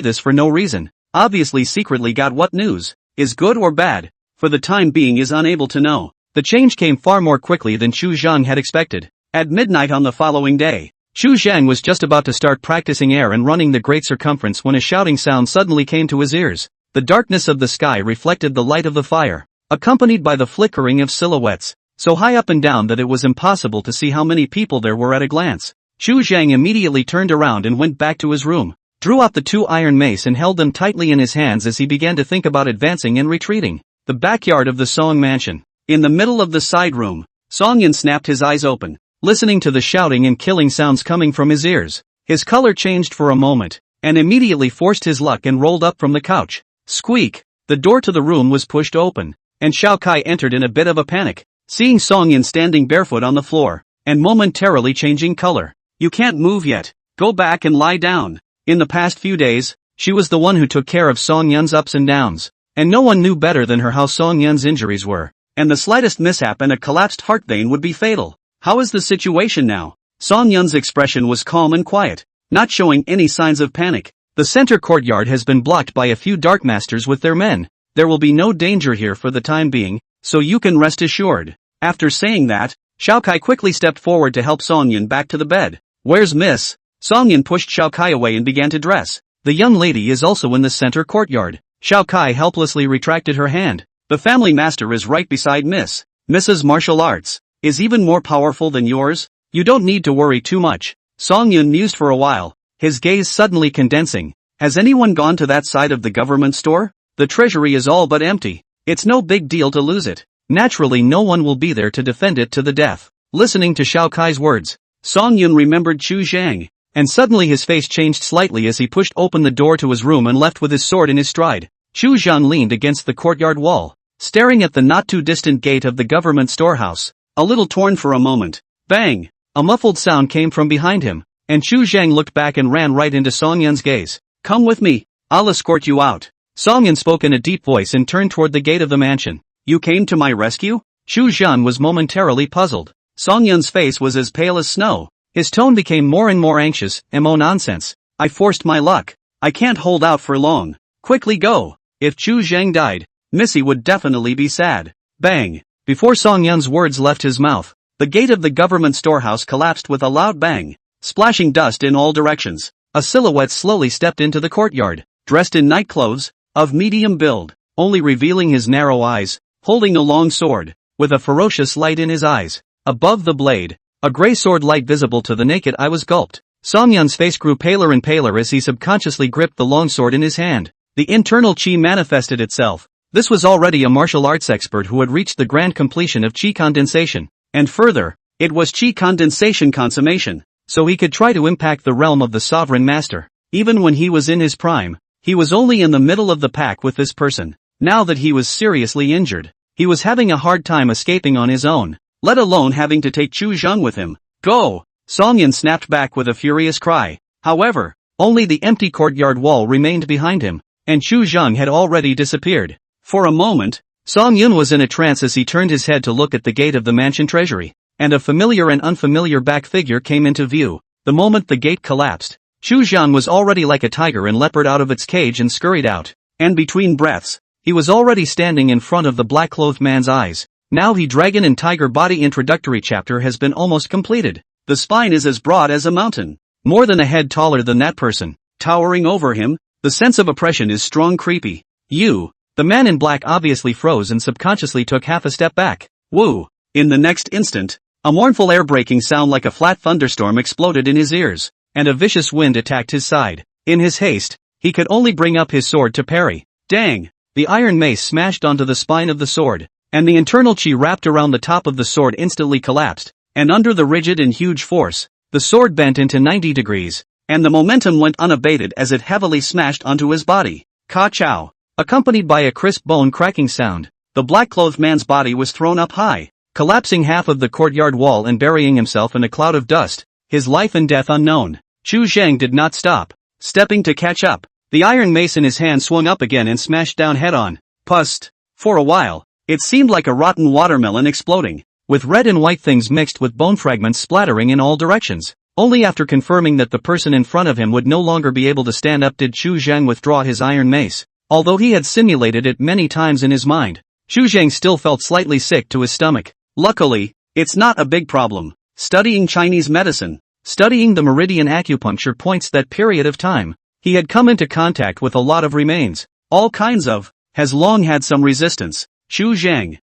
this for no reason. Obviously secretly got what news, is good or bad, for the time being is unable to know. The change came far more quickly than Chu Zhang had expected. At midnight on the following day, Chu Zhang was just about to start practicing air and running the great circumference when a shouting sound suddenly came to his ears. The darkness of the sky reflected the light of the fire, accompanied by the flickering of silhouettes, so high up and down that it was impossible to see how many people there were at a glance. Chu Zhang immediately turned around and went back to his room, drew out the two iron mace and held them tightly in his hands as he began to think about advancing and retreating. The backyard of the Song mansion. In the middle of the side room, Song Yin snapped his eyes open, listening to the shouting and killing sounds coming from his ears. His color changed for a moment, and immediately forced his luck and rolled up from the couch. Squeak! The door to the room was pushed open, and Xiao Kai entered in a bit of a panic, seeing Song Yin standing barefoot on the floor, and momentarily changing color. You can't move yet. Go back and lie down. In the past few days, she was the one who took care of Song Yun's ups and downs, and no one knew better than her how Song Yun's injuries were, and the slightest mishap and a collapsed heart vein would be fatal. How is the situation now? Song Yun's expression was calm and quiet, not showing any signs of panic. The center courtyard has been blocked by a few dark masters with their men. There will be no danger here for the time being, so you can rest assured. After saying that, Xiao Kai quickly stepped forward to help Song Yun back to the bed. Where's Miss? Song Yin pushed Xiao Kai away and began to dress. The young lady is also in the center courtyard. Xiao Kai helplessly retracted her hand. The family master is right beside Miss. Mrs. Martial Arts is even more powerful than yours. You don't need to worry too much. Song Yun mused for a while, his gaze suddenly condensing. Has anyone gone to that side of the government store? The treasury is all but empty. It's no big deal to lose it. Naturally no one will be there to defend it to the death. Listening to Xiao Kai's words, Song Yun remembered Chu Zhang, and suddenly his face changed slightly as he pushed open the door to his room and left with his sword in his stride. Chu Zhang leaned against the courtyard wall, staring at the not-too-distant gate of the government storehouse, a little torn for a moment. Bang! A muffled sound came from behind him, and Chu Zhang looked back and ran right into Song Yun's gaze. Come with me, I'll escort you out. Song Yun spoke in a deep voice and turned toward the gate of the mansion. You came to my rescue? Chu Zhang was momentarily puzzled. Song Yun's face was as pale as snow. His tone became more and more anxious. Mo nonsense. I forced my luck. I can't hold out for long. Quickly go. If Chu Zhang died, Missy would definitely be sad. Bang. Before Song Yun's words left his mouth, the gate of the government storehouse collapsed with a loud bang, splashing dust in all directions. A silhouette slowly stepped into the courtyard, dressed in night clothes, of medium build, only revealing his narrow eyes, holding a long sword, with a ferocious light in his eyes. Above the blade, a gray sword light visible to the naked eye was gulped. Song Yun's face grew paler and paler as he subconsciously gripped the long sword in his hand. The internal chi manifested itself. This was already a martial arts expert who had reached the grand completion of chi condensation. And further, it was chi condensation consummation, so he could try to impact the realm of the sovereign master. Even when he was in his prime, he was only in the middle of the pack with this person. Now that he was seriously injured, he was having a hard time escaping on his own, let alone having to take Chu Zhang with him. Go! Song Yin snapped back with a furious cry. However, only the empty courtyard wall remained behind him, and Chu Zhang had already disappeared. For a moment, Song Yun was in a trance as he turned his head to look at the gate of the mansion treasury, and a familiar and unfamiliar back figure came into view. The moment the gate collapsed, Chu Zhang was already like a tiger and leopard out of its cage and scurried out, and between breaths, he was already standing in front of the black-clothed man's eyes. Now the dragon and tiger body introductory chapter has been almost completed. The spine is as broad as a mountain, more than a head taller than that person, towering over him. The sense of oppression is strong creepy. You, The man in black obviously froze and subconsciously took half a step back. Woo! In the next instant, a mournful air-breaking sound like a flat thunderstorm exploded in his ears, and a vicious wind attacked his side. In his haste, he could only bring up his sword to parry. Dang! The iron mace smashed onto the spine of the sword, and the internal chi wrapped around the top of the sword instantly collapsed, and under the rigid and huge force, the sword bent into 90 degrees, and the momentum went unabated as it heavily smashed onto his body. Ka-chow! Accompanied by a crisp bone-cracking sound, the black-clothed man's body was thrown up high, collapsing half of the courtyard wall and burying himself in a cloud of dust, his life and death unknown. Chu Zhang did not stop. Stepping to catch up, the iron mace in his hand swung up again and smashed down head-on. Pust! For a while, it seemed like a rotten watermelon exploding, with red and white things mixed with bone fragments splattering in all directions. Only after confirming that the person in front of him would no longer be able to stand up did Chu Zhang withdraw his iron mace. Although he had simulated it many times in his mind, Chu Zhang still felt slightly sick to his stomach. Luckily, it's not a big problem. Studying Chinese medicine, studying the meridian acupuncture points that period of time, he had come into contact with a lot of remains. All kinds of, has long had some resistance. Chu Zhang,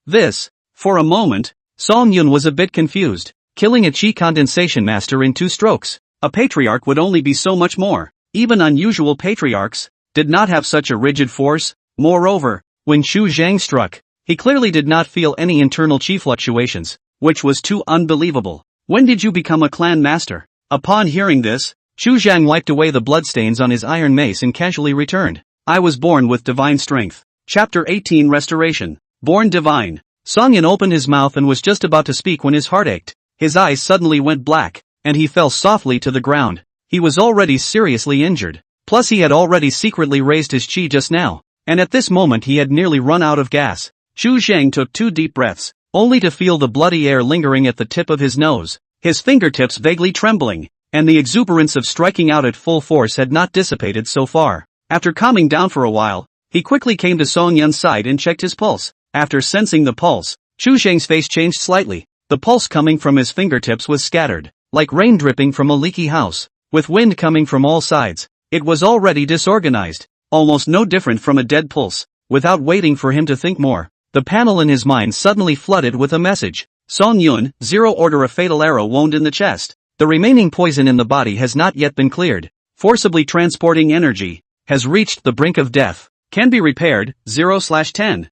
this. For a moment, Song Yun was a bit confused. Killing a chi condensation master in 2 strokes. A patriarch would only be so much more. Even unusual patriarchs did not have such a rigid force. Moreover, when Chu Zhang struck, he clearly did not feel any internal chi fluctuations, which was too unbelievable. When did you become a clan master? Upon hearing this, Chu Zhang wiped away the bloodstains on his iron mace and casually returned. I was born with divine strength. Chapter 18 Restoration. Born divine. Song Yin opened his mouth and was just about to speak when his heart ached. His eyes suddenly went black, and he fell softly to the ground. He was already seriously injured. Plus he had already secretly raised his chi just now, and at this moment he had nearly run out of gas. Chu Zhang took 2 deep breaths, only to feel the bloody air lingering at the tip of his nose, his fingertips vaguely trembling, and the exuberance of striking out at full force had not dissipated so far. After calming down for a while, he quickly came to Song Yun's side and checked his pulse. After sensing the pulse, Chu Zhang's face changed slightly. The pulse coming from his fingertips was scattered, like rain dripping from a leaky house, with wind coming from all sides. It was already disorganized, almost no different from a dead pulse. Without waiting for him to think more, the panel in his mind suddenly flooded with a message. Song Yun, 0 order a fatal arrow wound in the chest. The remaining poison in the body has not yet been cleared. Forcibly transporting energy, has reached the brink of death. Can be repaired, 0/10.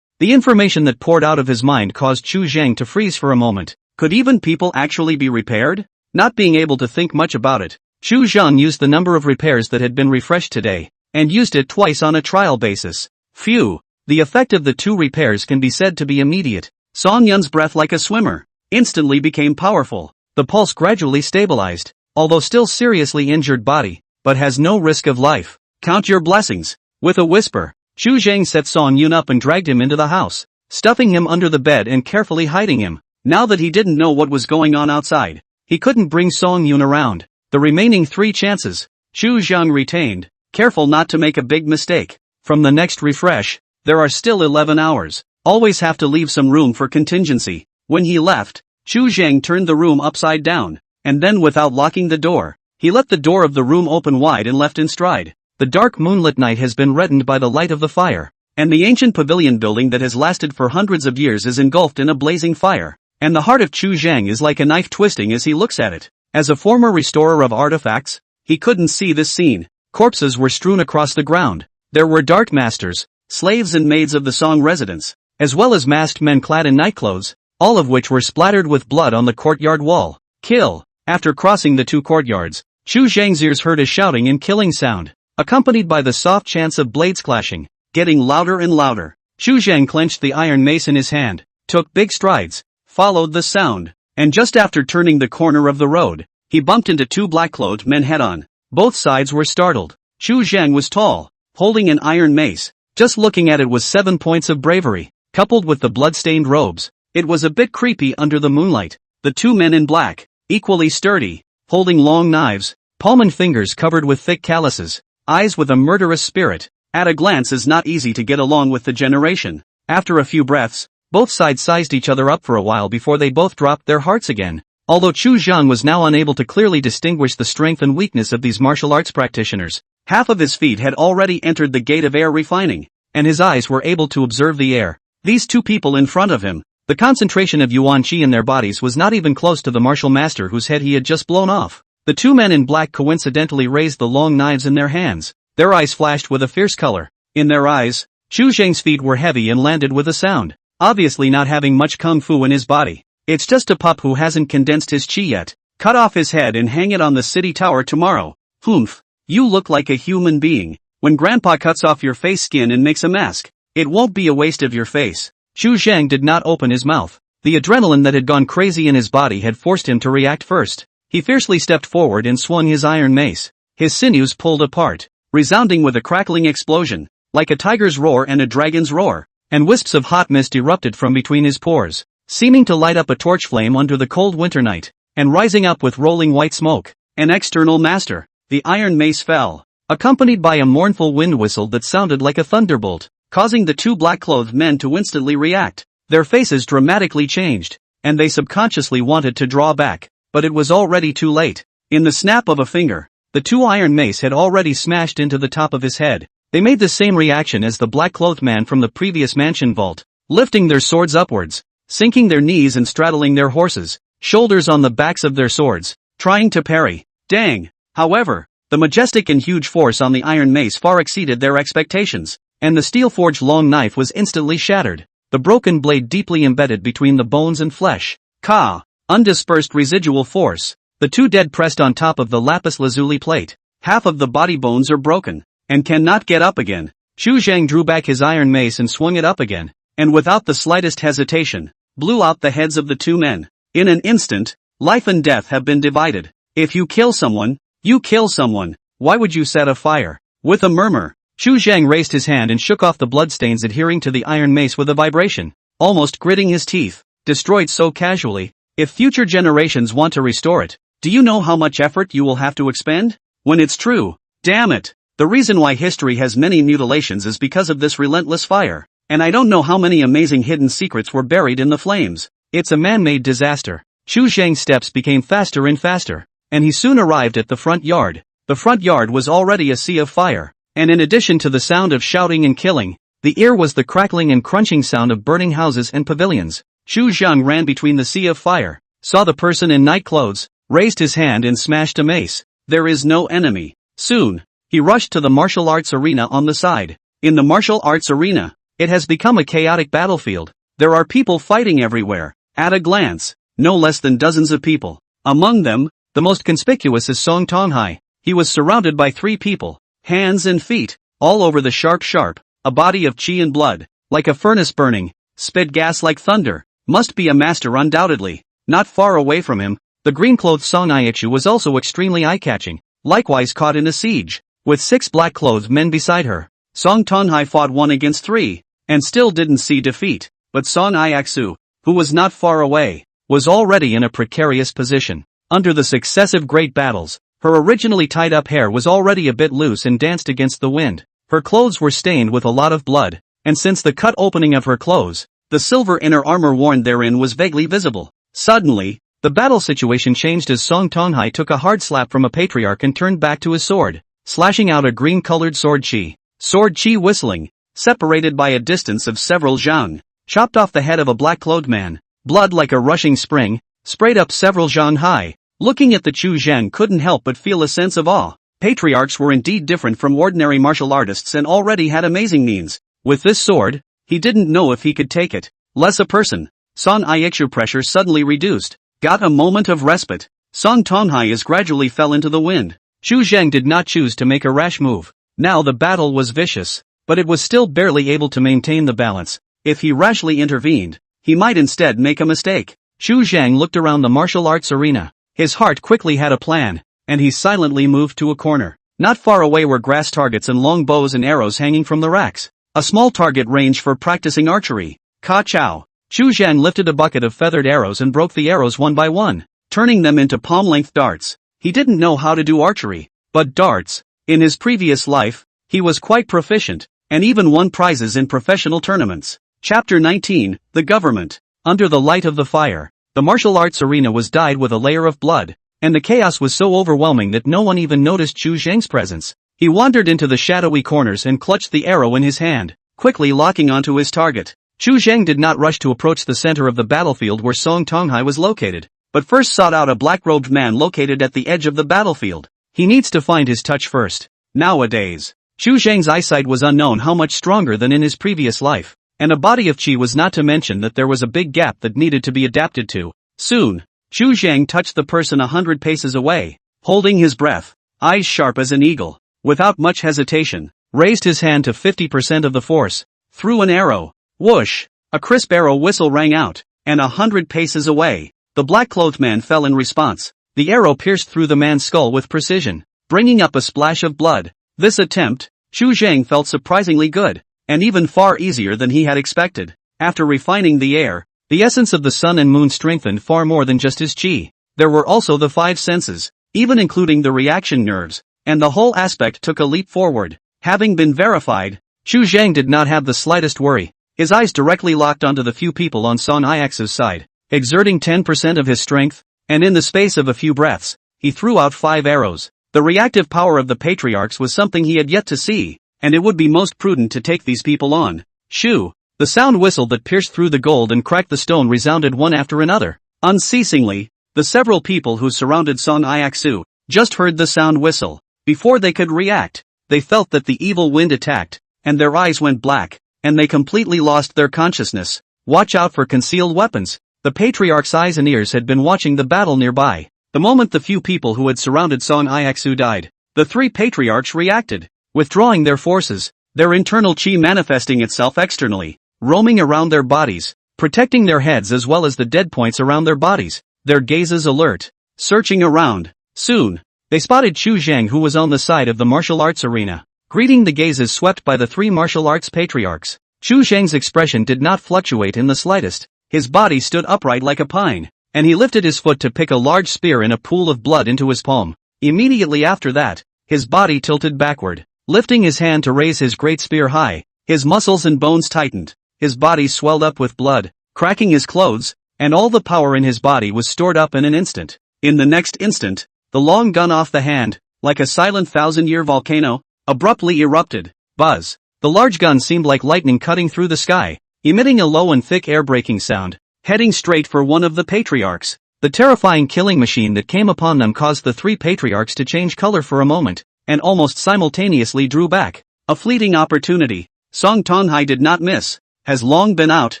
The information that poured out of his mind caused Chu Zhang to freeze for a moment. Could even people actually be repaired? Not being able to think much about it, Chu Zhang used the number of repairs that had been refreshed today, and used it twice on a trial basis. Phew! The effect of the 2 repairs can be said to be immediate. Song Yun's breath like a swimmer instantly became powerful. The pulse gradually stabilized, although still seriously injured body, but has no risk of life. Count your blessings. With a whisper, Chu Zhang set Song Yun up and dragged him into the house, stuffing him under the bed and carefully hiding him. Now that he didn't know what was going on outside, he couldn't bring Song Yun around. The remaining 3 chances, Chu Zhang retained, careful not to make a big mistake. From the next refresh, there are still 11 hours. Always have to leave some room for contingency. When he left, Chu Zhang turned the room upside down, and then without locking the door, he let the door of the room open wide and left in stride. The dark moonlit night has been reddened by the light of the fire, and the ancient pavilion building that has lasted for hundreds of years is engulfed in a blazing fire, and the heart of Chu Zhang is like a knife twisting as he looks at it. As a former restorer of artifacts, he couldn't see this scene. Corpses were strewn across the ground. There were dark masters, slaves and maids of the Song residence, as well as masked men clad in nightclothes, all of which were splattered with blood on the courtyard wall. Kill! After crossing the 2 courtyards, Chu Zhang's ears heard a shouting and killing sound, accompanied by the soft chants of blades clashing, getting louder and louder. Chu Zhang clenched the iron mace in his hand, took big strides, followed the sound, and just after turning the corner of the road, he bumped into 2 black-clothed men head-on. Both sides were startled. Chu Zhang was tall, holding an iron mace. Just looking at it was 7 points of bravery, coupled with the blood-stained robes. It was a bit creepy under the moonlight. The 2 men in black, equally sturdy, holding long knives, palm and fingers covered with thick calluses, eyes with a murderous spirit. At a glance is not easy to get along with the generation. After a few breaths, both sides sized each other up for a while before they both dropped their hearts again. Although Chu Zhang was now unable to clearly distinguish the strength and weakness of these martial arts practitioners, Half of his feet had already entered the gate of air refining, and his eyes were able to observe the air. These two people in front of him, the concentration of yuan qi in their bodies was not even close to the martial master whose head he had just blown off. The two men in black coincidentally raised the long knives in their hands. Their eyes flashed with a fierce color. In their eyes, Xu Zhang's feet were heavy and landed with a sound. Obviously not having much kung fu in his body. It's just a pup who hasn't condensed his qi yet. Cut off his head and hang it on the city tower tomorrow. Humph. You look like a human being. When grandpa cuts off your face skin and makes a mask, it won't be a waste of your face. Xu Zhang did not open his mouth. The adrenaline that had gone crazy in his body had forced him to react first. He fiercely stepped forward and swung his iron mace. His sinews pulled apart, resounding with a crackling explosion, like a tiger's roar and a dragon's roar, and wisps of hot mist erupted from between his pores, seeming to light up a torch flame under the cold winter night, and rising up with rolling white smoke. An external master. The iron mace fell, accompanied by a mournful wind whistle that sounded like a thunderbolt, causing the two black-clothed men to instantly react. Their faces dramatically changed, and they subconsciously wanted to draw back, but it was already too late. In the snap of a finger, the two iron mace had already smashed into the top of his head. They made the same reaction as the black-clothed man from the previous mansion vault, lifting their swords upwards, sinking their knees and straddling their horses, shoulders on the backs of their swords, trying to parry. Dang! However, the majestic and huge force on the iron mace far exceeded their expectations, and the steel-forged long knife was instantly shattered, the broken blade deeply embedded between the bones and flesh. Ka! Undispersed residual force. The two dead pressed on top of the lapis lazuli plate. Half of the body bones are broken, and cannot get up again. Xu Zhang drew back his iron mace and swung it up again, and without the slightest hesitation, blew out the heads of the two men. In an instant, life and death have been divided. If you kill someone, you kill someone. Why would you set a fire? With a murmur, Xu Zhang raised his hand and shook off the bloodstains adhering to the iron mace with a vibration, almost gritting his teeth. Destroyed so casually. If future generations want to restore it, do you know how much effort you will have to expend? When it's true, damn it. The reason why history has many mutilations is because of this relentless fire, and I don't know how many amazing hidden secrets were buried in the flames. It's a man-made disaster. Xu Zhang's steps became faster and faster, and he soon arrived at the front yard. The front yard was already a sea of fire, and in addition to the sound of shouting and killing, the ear was the crackling and crunching sound of burning houses and pavilions. Xu Zhang ran between the sea of fire, saw the person in night clothes, raised his hand and smashed a mace. There is no enemy. Soon, he rushed to the martial arts arena on the side. In the martial arts arena, it has become a chaotic battlefield. There are people fighting everywhere. At a glance, no less than dozens of people. Among them, the most conspicuous is Song Tonghai. He was surrounded by three people, hands and feet, all over the sharp, a body of qi and blood, like a furnace burning, spit gas like thunder. Must be a master undoubtedly. Not far away from him, the green-clothed Song Aichu was also extremely eye-catching, likewise caught in a siege, with 6 black-clothed men beside her. Song Tonghai fought 1 against 3, and still didn't see defeat, but Song Aichu, who was not far away, was already in a precarious position. Under the successive great battles, her originally tied-up hair was already a bit loose and danced against the wind. Her clothes were stained with a lot of blood, and since the cut opening of her clothes, the silver inner armor worn therein was vaguely visible. Suddenly, the battle situation changed as Song Tonghai took a hard slap from a patriarch and turned back to his sword, slashing out a green-colored sword chi. Sword chi whistling, separated by a distance of several zhang, chopped off the head of a black-clothed man. Blood like a rushing spring, sprayed up several zhang high. Looking at the Chu Zhang couldn't help but feel a sense of awe. Patriarchs were indeed different from ordinary martial artists and already had amazing means. With this sword, he didn't know if he could take it. Less a person. Song Aichu pressure suddenly reduced. Got a moment of respite. Song Tonghai as gradually fell into the wind. Xu Zhang did not choose to make a rash move. Now the battle was vicious, but it was still barely able to maintain the balance. If he rashly intervened, he might instead make a mistake. Xu Zhang looked around the martial arts arena. His heart quickly had a plan, and he silently moved to a corner. Not far away were grass targets and long bows and arrows hanging from the racks. A small target range for practicing archery. Ka chow. Xu Zhang lifted a bucket of feathered arrows and broke the arrows one by one, turning them into palm-length darts. He didn't know how to do archery, but darts. In his previous life, he was quite proficient, and even won prizes in professional tournaments. Chapter 19, The Government. Under the light of the fire, the martial arts arena was dyed with a layer of blood, and the chaos was so overwhelming that no one even noticed Xu Zhang's presence. He wandered into the shadowy corners and clutched the arrow in his hand, quickly locking onto his target. Chu Zheng did not rush to approach the center of the battlefield where Song Tonghai was located, but first sought out a black-robed man located at the edge of the battlefield. He needs to find his touch first. Nowadays, Chu Zheng's eyesight was unknown how much stronger than in his previous life, and a body of qi was not to mention that there was a big gap that needed to be adapted to. Soon, Chu Zheng touched the person 100 paces away, holding his breath, eyes sharp as an eagle, without much hesitation, raised his hand to 50% of the force, threw an arrow. Whoosh! A crisp arrow whistle rang out, and 100 paces away, the black-clothed man fell in response. The arrow pierced through the man's skull with precision, bringing up a splash of blood. This attempt, Chu Zheng felt surprisingly good, and even far easier than he had expected. After refining the air, the essence of the sun and moon strengthened far more than just his qi. There were also the 5 senses, even including the reaction nerves, and the whole aspect took a leap forward. Having been verified, Chu Zheng did not have the slightest worry. His eyes directly locked onto the few people on Song Ix's side, exerting 10% of his strength, and in the space of a few breaths, he threw out 5 arrows. The reactive power of the patriarchs was something he had yet to see, and it would be most prudent to take these people on. Shoo! The sound whistle that pierced through the gold and cracked the stone resounded one after another. Unceasingly, the several people who surrounded Song Ixu just heard the sound whistle. Before they could react, they felt that the evil wind attacked, and their eyes went black, and they completely lost their consciousness. Watch out for concealed weapons. The patriarch's eyes and ears had been watching the battle nearby. The moment the few people who had surrounded Song Ixu died, the 3 patriarchs reacted, withdrawing their forces, their internal qi manifesting itself externally, roaming around their bodies, protecting their heads as well as the dead points around their bodies, their gazes alert, searching around. Soon, they spotted Chu Zheng, who was on the side of the martial arts arena, greeting the gazes swept by the 3 martial arts patriarchs. Chu Zheng's expression did not fluctuate in the slightest. His body stood upright like a pine, and he lifted his foot to pick a large spear in a pool of blood into his palm. Immediately after that, his body tilted backward, lifting his hand to raise his great spear high. His muscles and bones tightened, his body swelled up with blood, cracking his clothes, and all the power in his body was stored up in an instant. In the next instant, the long gun off the hand, like a silent 1,000-year volcano, abruptly erupted. Buzz! The large gun seemed like lightning cutting through the sky, emitting a low and thick air-breaking sound, heading straight for one of the patriarchs. The terrifying killing machine that came upon them caused the 3 patriarchs to change color for a moment, and almost simultaneously drew back. A fleeting opportunity. Song Tonghai did not miss. Has long been out.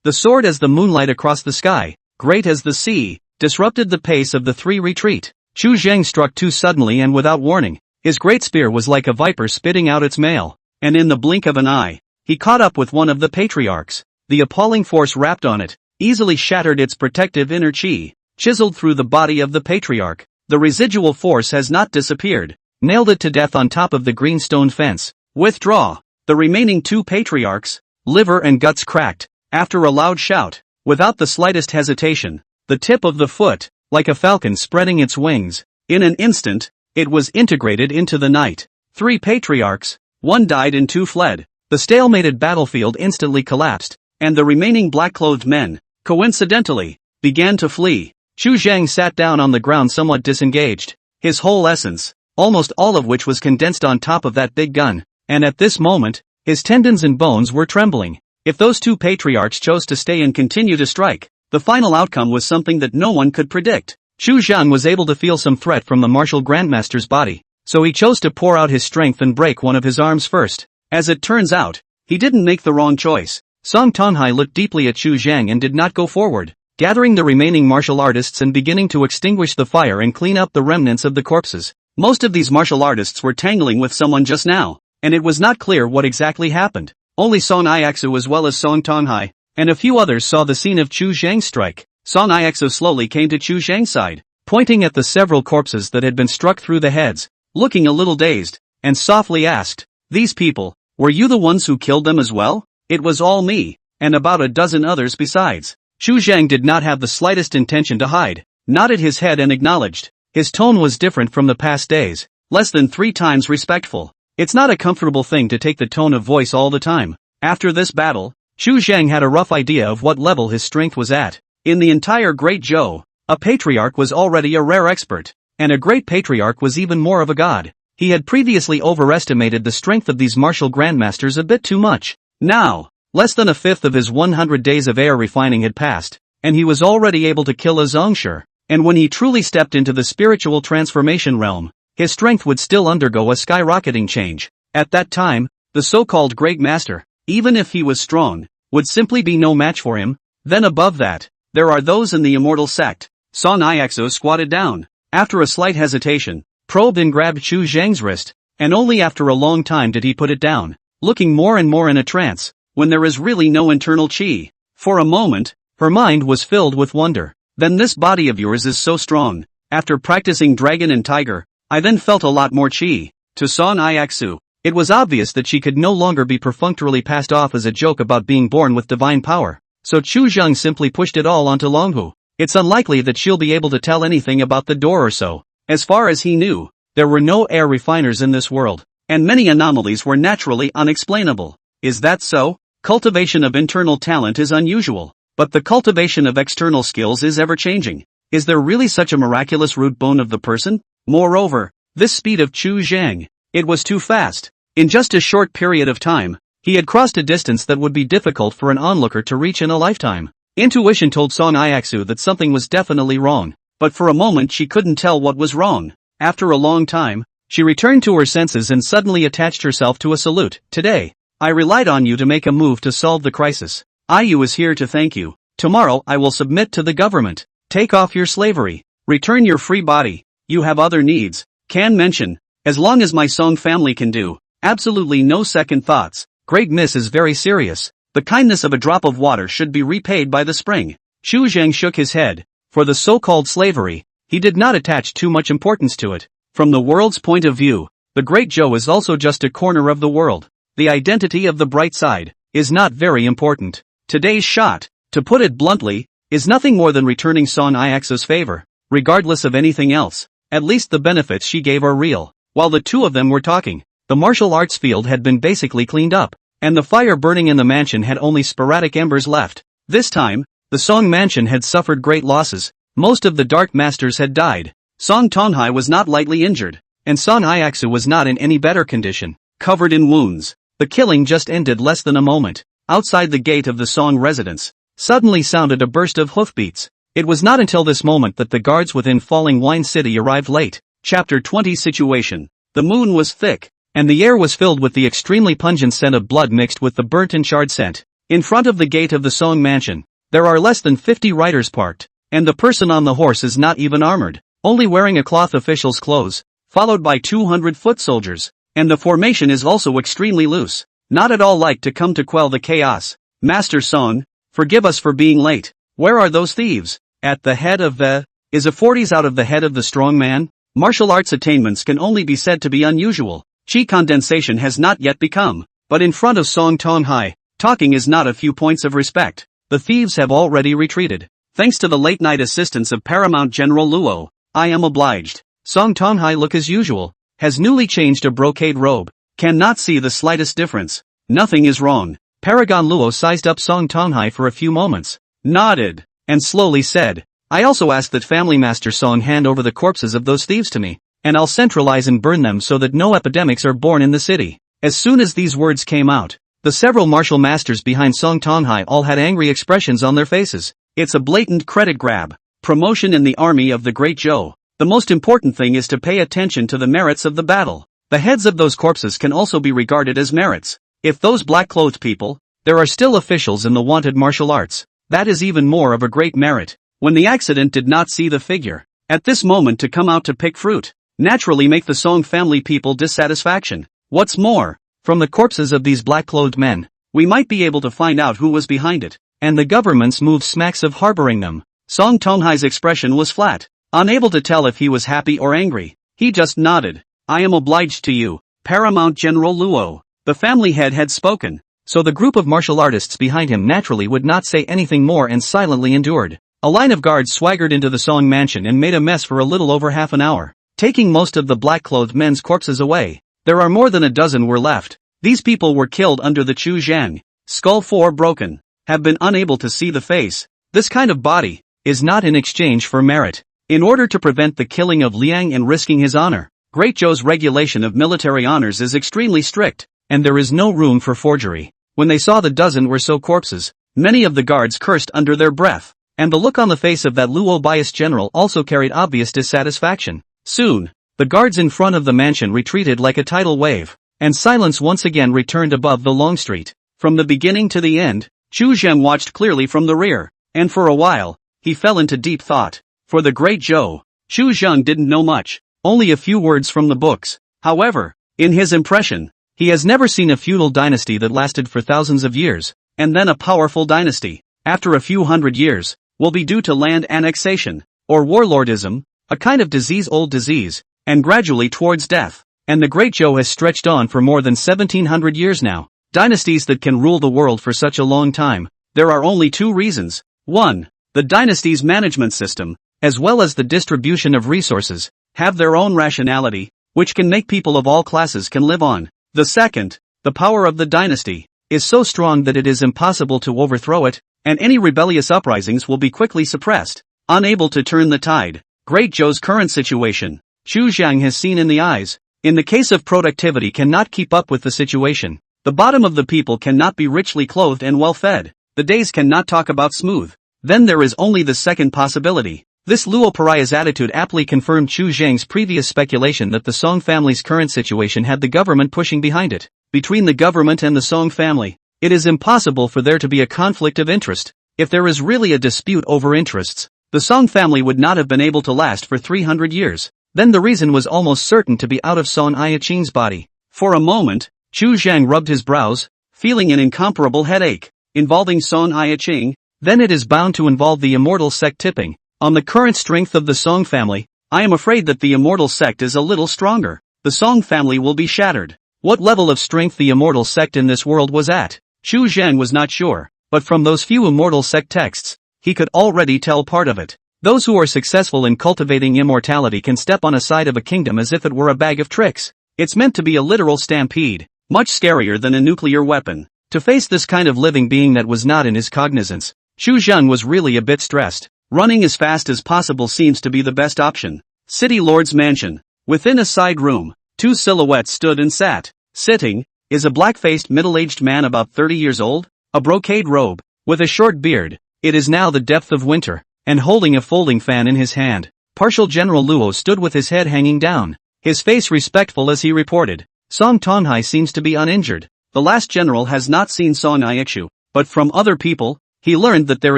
The sword as the moonlight across the sky, great as the sea, disrupted the pace of the 3 retreat. Chu Zheng struck too suddenly and without warning. His great spear was like a viper spitting out its mail, and in the blink of an eye, he caught up with one of the patriarchs. The appalling force wrapped on it, easily shattered its protective inner qi, chiseled through the body of the patriarch. The residual force has not disappeared, nailed it to death on top of the green stone fence. Withdraw. The remaining 2 patriarchs, liver and guts cracked, after a loud shout, without the slightest hesitation, the tip of the foot, like a falcon spreading its wings, in an instant, it was integrated into the night. 3 patriarchs, 1 died and 2 fled. The stalemated battlefield instantly collapsed, and the remaining black-clothed men, coincidentally, began to flee. Chu Zheng sat down on the ground somewhat disengaged, his whole essence, almost all of which was condensed on top of that big gun, and at this moment, his tendons and bones were trembling. If those 2 patriarchs chose to stay and continue to strike, the final outcome was something that no one could predict. Chu Zheng was able to feel some threat from the martial grandmaster's body, so he chose to pour out his strength and break one of his arms first. As it turns out, he didn't make the wrong choice. Song Tonghai looked deeply at Chu Zheng and did not go forward, gathering the remaining martial artists and beginning to extinguish the fire and clean up the remnants of the corpses. Most of these martial artists were tangling with someone just now, and it was not clear what exactly happened. Only Song Ixu as well as Song Tonghai, and a few others saw the scene of Chu Zheng's strike. Song Ixu slowly came to Chu Zheng's side, pointing at the several corpses that had been struck through the heads, looking a little dazed, and softly asked, "These people, were you the ones who killed them as well?" "It was all me, and about a dozen others besides." Chu Zheng did not have the slightest intention to hide, nodded his head and acknowledged. His tone was different from the past days, less than 3 times respectful. It's not a comfortable thing to take the tone of voice all the time. After this battle, Chu Zheng had a rough idea of what level his strength was at. In the entire Great Zhou, a patriarch was already a rare expert, and a great patriarch was even more of a god. He had previously overestimated the strength of these martial grandmasters a bit too much. Now, less than a fifth of his 100 days of air refining had passed, and he was already able to kill a Zongshi. And when he truly stepped into the spiritual transformation realm, his strength would still undergo a skyrocketing change. At that time, the so-called Great Master, even if he was strong, would simply be no match for him. Then above that, there are those in the immortal sect. Song Ixo squatted down, after a slight hesitation, probed and grabbed Chu Zhang's wrist, and only after a long time did he put it down, looking more and more in a trance, when there is really no internal chi. For a moment, her mind was filled with wonder. Then this body of yours is so strong. After practicing dragon and tiger, I then felt a lot more chi. To Song Ixo, it was obvious that she could no longer be perfunctorily passed off as a joke about being born with divine power. So Chu Zhang simply pushed it all onto Longhu. It's unlikely that she'll be able to tell anything about the door or so. As far as he knew, there were no air refiners in this world, and many anomalies were naturally unexplainable. Is that so? Cultivation of internal talent is unusual, but the cultivation of external skills is ever-changing. Is there really such a miraculous root bone of the person? Moreover, this speed of Chu Zhang, it was too fast. In just a short period of time, he had crossed a distance that would be difficult for an onlooker to reach in a lifetime. Intuition told Song Ixo that something was definitely wrong, but for a moment she couldn't tell what was wrong. After a long time, she returned to her senses and suddenly attached herself to a salute. Today, I relied on you to make a move to solve the crisis. IU is here to thank you. Tomorrow I will submit to the government. Take off your slavery. Return your free body. You have other needs. Can mention. As long as my Song family can do. Absolutely no second thoughts. Great Miss is very serious. The kindness of a drop of water should be repaid by the spring. Chu Zhang shook his head. For the so-called slavery, he did not attach too much importance to it. From the world's point of view, the Great Zhou is also just a corner of the world. The identity of the bright side is not very important. Today's shot, to put it bluntly, is nothing more than returning Song Ixo's favor, regardless of anything else. At least the benefits she gave are real. While the two of them were talking, the martial arts field had been basically cleaned up, and the fire burning in the mansion had only sporadic embers left. This time, the Song mansion had suffered great losses. Most of the Dark Masters had died. Song Tonghai was not lightly injured, and Song Ixo was not in any better condition, covered in wounds. The killing just ended less than a moment. Outside the gate of the Song residence, suddenly sounded a burst of hoofbeats. It was not until this moment that the guards within Falling Wine City arrived late. Chapter 20 Situation. The moon was thick, and the air was filled with the extremely pungent scent of blood mixed with the burnt and charred scent. In front of the gate of the Song mansion, there are less than 50 riders parked, and the person on the horse is not even armored, only wearing a cloth official's clothes, followed by 200 foot soldiers, and the formation is also extremely loose. Not at all like to come to quell the chaos. Master Song, forgive us for being late. Where are those thieves? At the head of the... Is a 40s out of the head of the strong man? Martial arts attainments can only be said to be unusual. Chi condensation has not yet become. But in front of Song Tonghai, talking is not a few points of respect. The thieves have already retreated. Thanks to the late-night assistance of Paramount General Luo, I am obliged. Song Tonghai look as usual. Has newly changed a brocade robe. Cannot see the slightest difference. Nothing is wrong. Paragon Luo sized up Song Tonghai for a few moments, nodded, and slowly said, I also ask that Family Master Song hand over the corpses of those thieves to me, and I'll centralize and burn them so that no epidemics are born in the city. As soon as these words came out, the several martial masters behind Song Tonghai all had angry expressions on their faces. It's a blatant credit grab. Promotion in the army of the Great Zhou. The most important thing is to pay attention to the merits of the battle. The heads of those corpses can also be regarded as merits. If those black-clothed people, there are still officials in the wanted martial arts, that is even more of a great merit. When the accident did not see the figure, at this moment to come out to pick fruit, naturally make the Song family people dissatisfaction. What's more, from the corpses of these black-clothed men, we might be able to find out who was behind it, and the government's move smacks of harboring them. Song Tonghai's expression was flat, unable to tell if he was happy or angry. He just nodded. I am obliged to you, Paramount General Luo. The family head had spoken, so the group of martial artists behind him naturally would not say anything more and silently endured. A line of guards swaggered into the Song mansion and made a mess for a little over half an hour, taking most of the black-clothed men's corpses away. There are more than a dozen were left. These people were killed under the Chu Zhang. Skull 4 broken. Have been unable to see the face. This kind of body is not in exchange for merit. In order to prevent the killing of Liang and risking his honor, Great Zhou's regulation of military honors is extremely strict, and there is no room for forgery. When they saw the dozen or so corpses, many of the guards cursed under their breath, and the look on the face of that Luo-biased general also carried obvious dissatisfaction. Soon, the guards in front of the mansion retreated like a tidal wave, and silence once again returned above the long street. From the beginning to the end, Chu Zheng watched clearly from the rear, and for a while, he fell into deep thought. For the Great Zhou, Chu Zheng didn't know much, only a few words from the books. However, in his impression, he has never seen a feudal dynasty that lasted for thousands of years, and then a powerful dynasty, after a few hundred years, will be due to land annexation, or warlordism, a kind of disease-old disease, and gradually towards death. And the Great Zhou has stretched on for more than 1700 years now. Dynasties that can rule the world for such a long time, there are only two reasons. 1. The dynasty's management system, as well as the distribution of resources, have their own rationality, which can make people of all classes can live on. The second, the power of the dynasty, is so strong that it is impossible to overthrow it, and any rebellious uprisings will be quickly suppressed. Unable to turn the tide, Great Zhou's current situation, Chu Zheng has seen in the eyes. In the case of productivity cannot keep up with the situation. The bottom of the people cannot be richly clothed and well fed. The days cannot talk about smooth. Then there is only the second possibility. This Luo pariah's attitude aptly confirmed Chu Zheng's previous speculation that the Song family's current situation had the government pushing behind it. Between the government and the Song family, it is impossible for there to be a conflict of interest. If there is really a dispute over interests, the Song family would not have been able to last for 300 years. Then the reason was almost certain to be out of Song Aiqing's body. For a moment, Chu Zheng rubbed his brows, feeling an incomparable headache. Involving Song Aiqing, then it is bound to involve the immortal sect tipping. On the current strength of the Song family, I am afraid that the immortal sect is a little stronger. The Song family will be shattered. What level of strength the immortal sect in this world was at, Chu Zheng was not sure, but from those few immortal sect texts, he could already tell part of it. Those who are successful in cultivating immortality can step on a side of a kingdom as if it were a bag of tricks. It's meant to be a literal stampede, much scarier than a nuclear weapon. To face this kind of living being that was not in his cognizance, Chu Zheng was really a bit stressed. Running as fast as possible seems to be the best option. City Lord's mansion. Within a side room, two silhouettes stood and sat. Sitting, is a black-faced middle-aged man about 30 years old, a brocade robe, with a short beard. It is now the depth of winter, and holding a folding fan in his hand. Partial General Luo stood with his head hanging down, his face respectful as he reported. Song Tonghai seems to be uninjured. The last general has not seen Song Aiqu, but from other people, he learned that there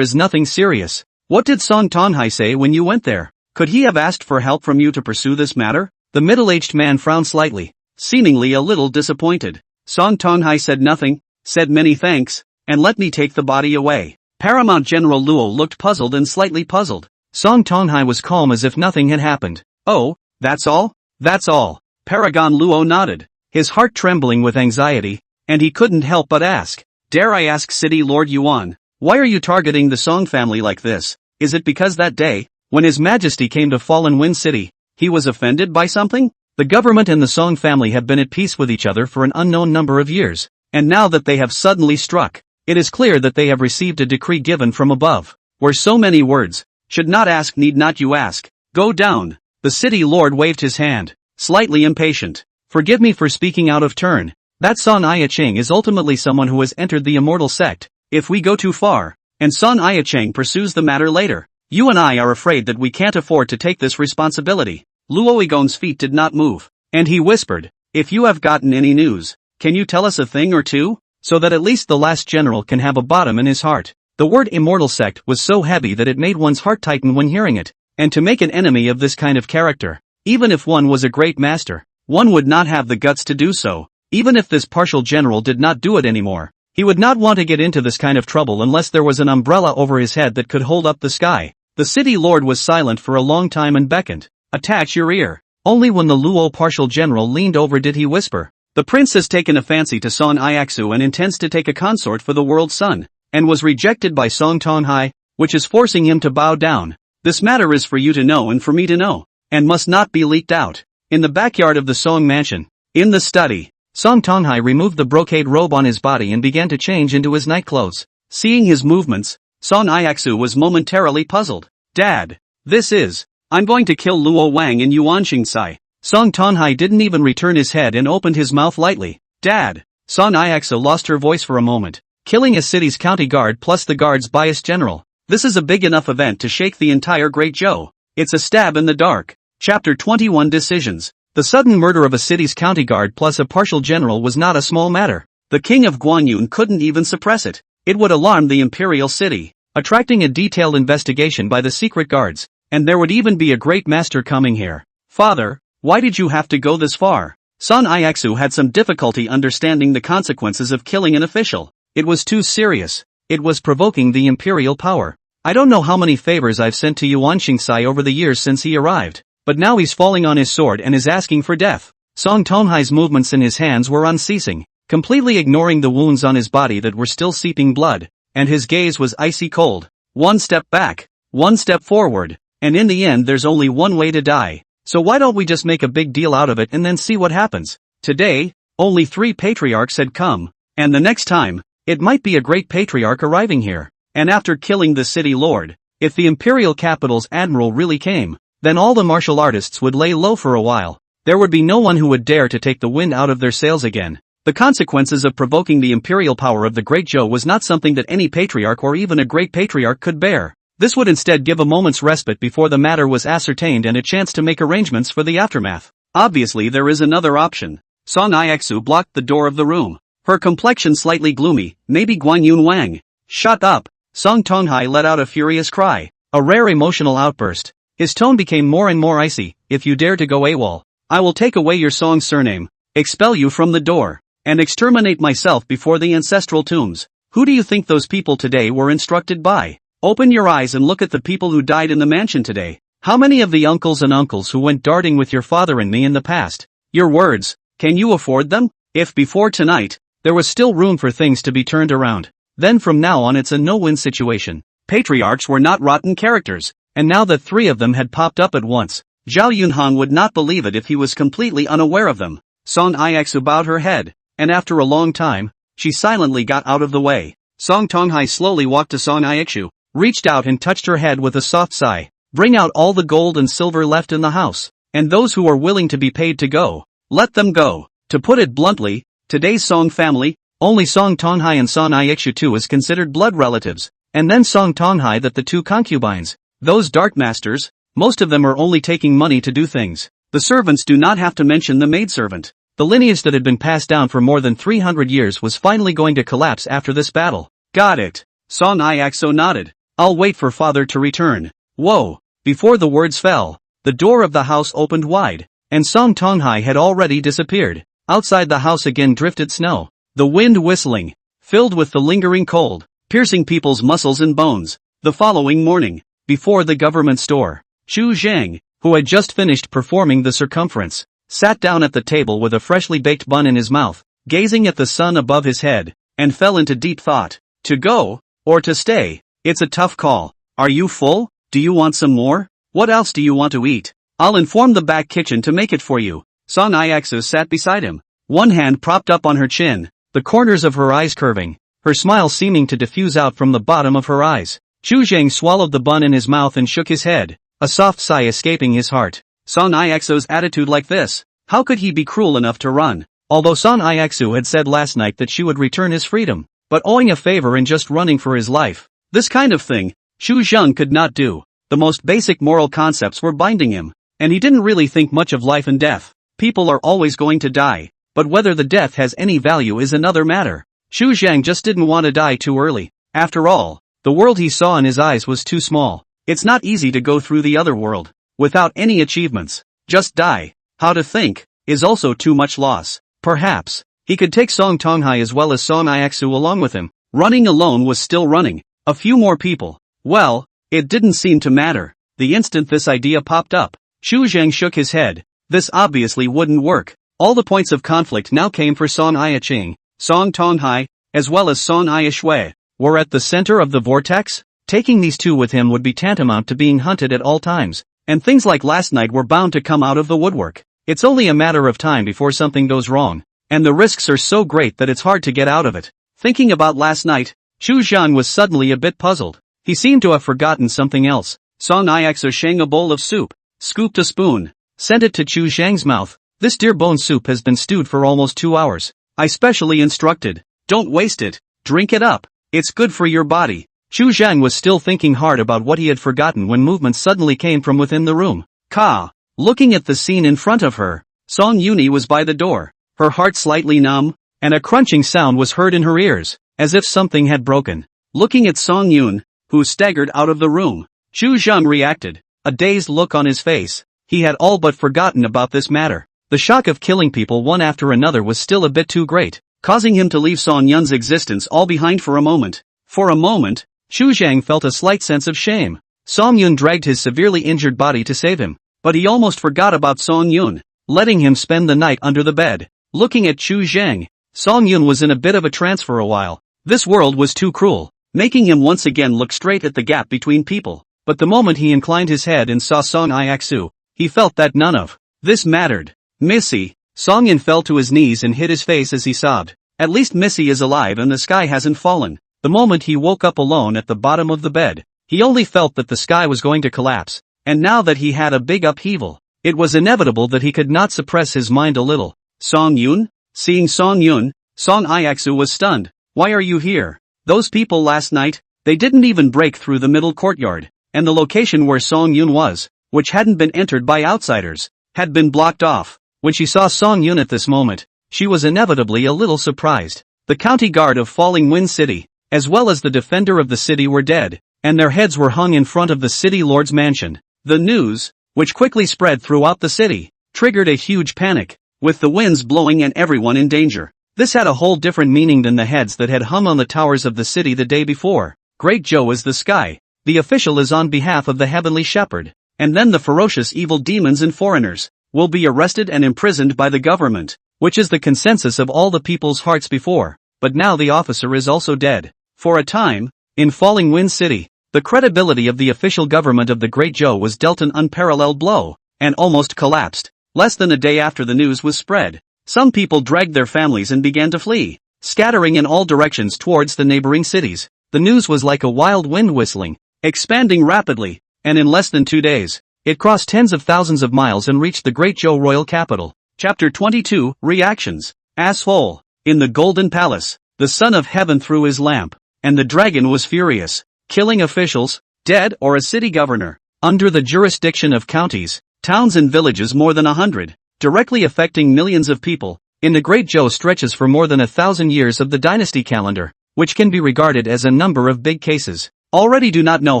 is nothing serious. What did Song Tonghai say when you went there? Could he have asked for help from you to pursue this matter? The middle-aged man frowned slightly, seemingly a little disappointed. Song Tonghai said nothing, said many thanks, and let me take the body away. Paramount General Luo looked puzzled and slightly puzzled. Song Tonghai was calm as if nothing had happened. Oh, that's all? That's all. Paragon Luo nodded, his heart trembling with anxiety, and he couldn't help but ask. Dare I ask City Lord Yuan, why are you targeting the Song family like this? Is it because that day, when His Majesty came to Fallen Wind City, he was offended by something? The government and the Song family have been at peace with each other for an unknown number of years, and now that they have suddenly struck, it is clear that they have received a decree given from above, where so many words, should not ask need not you ask, go down. The city lord waved his hand, slightly impatient. Forgive me for speaking out of turn. That Song Aiqing is ultimately someone who has entered the immortal sect. If we go too far, and Song Aiqing pursues the matter later, you and I are afraid that we can't afford to take this responsibility. Luo Yigon's feet did not move, and he whispered, if you have gotten any news, can you tell us a thing or two, so that at least the last general can have a bottom in his heart? The word immortal sect was so heavy that it made one's heart tighten when hearing it, and to make an enemy of this kind of character, even if one was a great master, one would not have the guts to do so. Even if this partial general did not do it anymore, he would not want to get into this kind of trouble unless there was an umbrella over his head that could hold up the sky. The city lord was silent for a long time and beckoned. Attach your ear. Only when the Luo partial general leaned over did he whisper. The prince has taken a fancy to Song Aiqu and intends to take a consort for the world's son, and was rejected by Song Tonghai, which is forcing him to bow down. This matter is for you to know and for me to know, and must not be leaked out. In the backyard of the Song mansion, in the study, Song Tonghai removed the brocade robe on his body and began to change into his nightclothes. Seeing his movements, Song Aiqu was momentarily puzzled. Dad, this is, I'm going to kill Luo Wang and Yuan Xingsai. Song Tonghai didn't even return his head and opened his mouth lightly. Dad! Song Iexo lost her voice for a moment. Killing a city's county guard plus the guard's biased general. This is a big enough event to shake the entire Great Joe. It's a stab in the dark. Chapter 21 Decisions. The sudden murder of a city's county guard plus a partial general was not a small matter. The king of Guanyun couldn't even suppress it. It would alarm the imperial city, attracting a detailed investigation by the secret guards, and there would even be a great master coming here. Father, why did you have to go this far? Son Iexu had some difficulty understanding the consequences of killing an official. It was too serious. It was provoking the imperial power. I don't know how many favors I've sent to Yuan Xingsai over the years since he arrived, but now he's falling on his sword and is asking for death. Song Tonghai's movements in his hands were unceasing, completely ignoring the wounds on his body that were still seeping blood, and his gaze was icy cold. One step back, one step forward, and in the end there's only one way to die. So why don't we just make a big deal out of it and then see what happens? Today, only 3 patriarchs had come, and the next time, it might be a great patriarch arriving here. And after killing the city lord, if the imperial capital's admiral really came, then all the martial artists would lay low for a while. There would be no one who would dare to take the wind out of their sails again. The consequences of provoking the imperial power of the Great Joe was not something that any patriarch or even a great patriarch could bear. This would instead give a moment's respite before the matter was ascertained and a chance to make arrangements for the aftermath. Obviously there is another option. Song Iexu blocked the door of the room. Her complexion slightly gloomy, maybe Guanyun Wang. Shut up! Song Tonghai let out a furious cry, a rare emotional outburst. His tone became more and more icy. If you dare to go AWOL, I will take away your Song's surname, expel you from the door, and exterminate myself before the ancestral tombs. Who do you think those people today were instructed by? Open your eyes and look at the people who died in the mansion today. How many of the uncles and uncles who went darting with your father and me in the past? Your words, can you afford them? If before tonight, there was still room for things to be turned around, then from now on it's a no-win situation. Patriarchs were not rotten characters, and now that 3 of them had popped up at once, Zhao Yunhong would not believe it if he was completely unaware of them. Song Iexu bowed her head, and after a long time, she silently got out of the way. Song Tonghai slowly walked to Song Iexu, reached out and touched her head with a soft sigh. Bring out all the gold and silver left in the house, and those who are willing to be paid to go, let them go. To put it bluntly, today's Song family, only Song Tonghai and Song Iexu too is considered blood relatives, and then Song Tonghai that the 2 concubines. Those dark masters, most of them are only taking money to do things. The servants do not have to mention the maidservant. The lineage that had been passed down for more than 300 years was finally going to collapse after this battle. Got it. Song Iexu nodded. I'll wait for father to return. Whoa. Before the words fell, the door of the house opened wide, and Song Tonghai had already disappeared. Outside the house again drifted snow. The wind whistling, filled with the lingering cold, piercing people's muscles and bones. The following morning, before the government store, Xu Zhang, who had just finished performing the circumference, sat down at the table with a freshly baked bun in his mouth, gazing at the sun above his head, and fell into deep thought. To go, or to stay? It's a tough call. Are you full? Do you want some more? What else do you want to eat? I'll inform the back kitchen to make it for you. Song Iexu sat beside him, one hand propped up on her chin, the corners of her eyes curving, her smile seeming to diffuse out from the bottom of her eyes. Xu Zhang swallowed the bun in his mouth and shook his head, a soft sigh escaping his heart. Song Iexu's attitude like this, how could he be cruel enough to run? Although Song Iexu had said last night that she would return his freedom, but owing a favor and just running for his life, this kind of thing, Xu Zhang could not do. The most basic moral concepts were binding him, and he didn't really think much of life and death. People are always going to die, but whether the death has any value is another matter. Xu Zhang just didn't want to die too early. After all, the world he saw in his eyes was too small. It's not easy to go through the other world without any achievements. Just die. How to think is also too much loss. Perhaps he could take Song Tonghai as well as Song Iexu along with him. Running alone was still running. A few more people. Well, it didn't seem to matter. The instant this idea popped up, Xu Zhang shook his head. This obviously wouldn't work. All the points of conflict now came for Song Ieching. Song Tonghai, as well as Song Ieshui, were at the center of the vortex. Taking these 2 with him would be tantamount to being hunted at all times, and things like last night were bound to come out of the woodwork. It's only a matter of time before something goes wrong, and the risks are so great that it's hard to get out of it. Thinking about last night, Xu Zhang was suddenly a bit puzzled. He seemed to have forgotten something else. Song Iexu shang a bowl of soup, scooped a spoon, sent it to Chu Zhang's mouth. This deer bone soup has been stewed for almost 2 hours. I specially instructed. Don't waste it. Drink it up. It's good for your body. Chu Zhang was still thinking hard about what he had forgotten when movement suddenly came from within the room. Ka. Looking at the scene in front of her, Song Yuni was by the door, her heart slightly numb, and a crunching sound was heard in her ears, as if something had broken. Looking at Song Yun, who staggered out of the room, Chu Zhang reacted, a dazed look on his face. He had all but forgotten about this matter. The shock of killing people one after another was still a bit too great, causing him to leave Song Yun's existence all behind for a moment. For a moment, Chu Zhang felt a slight sense of shame. Song Yun dragged his severely injured body to save him, but he almost forgot about Song Yun, letting him spend the night under the bed. Looking at Chu Zhang, Song Yun was in a bit of a trance for a while. This world was too cruel, making him once again look straight at the gap between people. But the moment he inclined his head and saw Song Iaksu, he felt that none of this mattered. Missy. Song Yun fell to his knees and hid his face as he sobbed. At least Missy is alive and the sky hasn't fallen. The moment he woke up alone at the bottom of the bed, he only felt that the sky was going to collapse. And now that he had a big upheaval, it was inevitable that he could not suppress his mind a little. Song Yun? Seeing Song Yun, Song Iaksu was stunned. Why are you here? Those people last night, they didn't even break through the middle courtyard, and the location where Song Yun was, which hadn't been entered by outsiders, had been blocked off. When she saw Song Yun at this moment, she was inevitably a little surprised. The county guard of Falling Wind City, as well as the defender of the city were dead, and their heads were hung in front of the city lord's mansion. The news, which quickly spread throughout the city, triggered a huge panic, with the winds blowing and everyone in danger. This had a whole different meaning than the heads that had hung on the towers of the city the day before. Great Joe is the sky. The official is on behalf of the heavenly shepherd, and then the ferocious evil demons and foreigners will be arrested and imprisoned by the government, which is the consensus of all the people's hearts before. But now the officer is also dead. For a time, in Falling Wind City, the credibility of the official government of the Great Joe was dealt an unparalleled blow, and almost collapsed. Less than a day after the news was spread, some people dragged their families and began to flee, scattering in all directions towards the neighboring cities. The news was like a wild wind whistling, expanding rapidly, and in less than 2 days, it crossed tens of thousands of miles and reached the Great Joe royal capital. Chapter 22, Reactions. Asshole. In the Golden Palace, the Son of Heaven threw his lamp, and the dragon was furious, killing officials, dead or a city governor, under the jurisdiction of counties, towns and villages more than 100, directly affecting millions of people. In the Great Joe stretches for more than 1,000 years of the dynasty calendar, which can be regarded as a number of big cases. Already do not know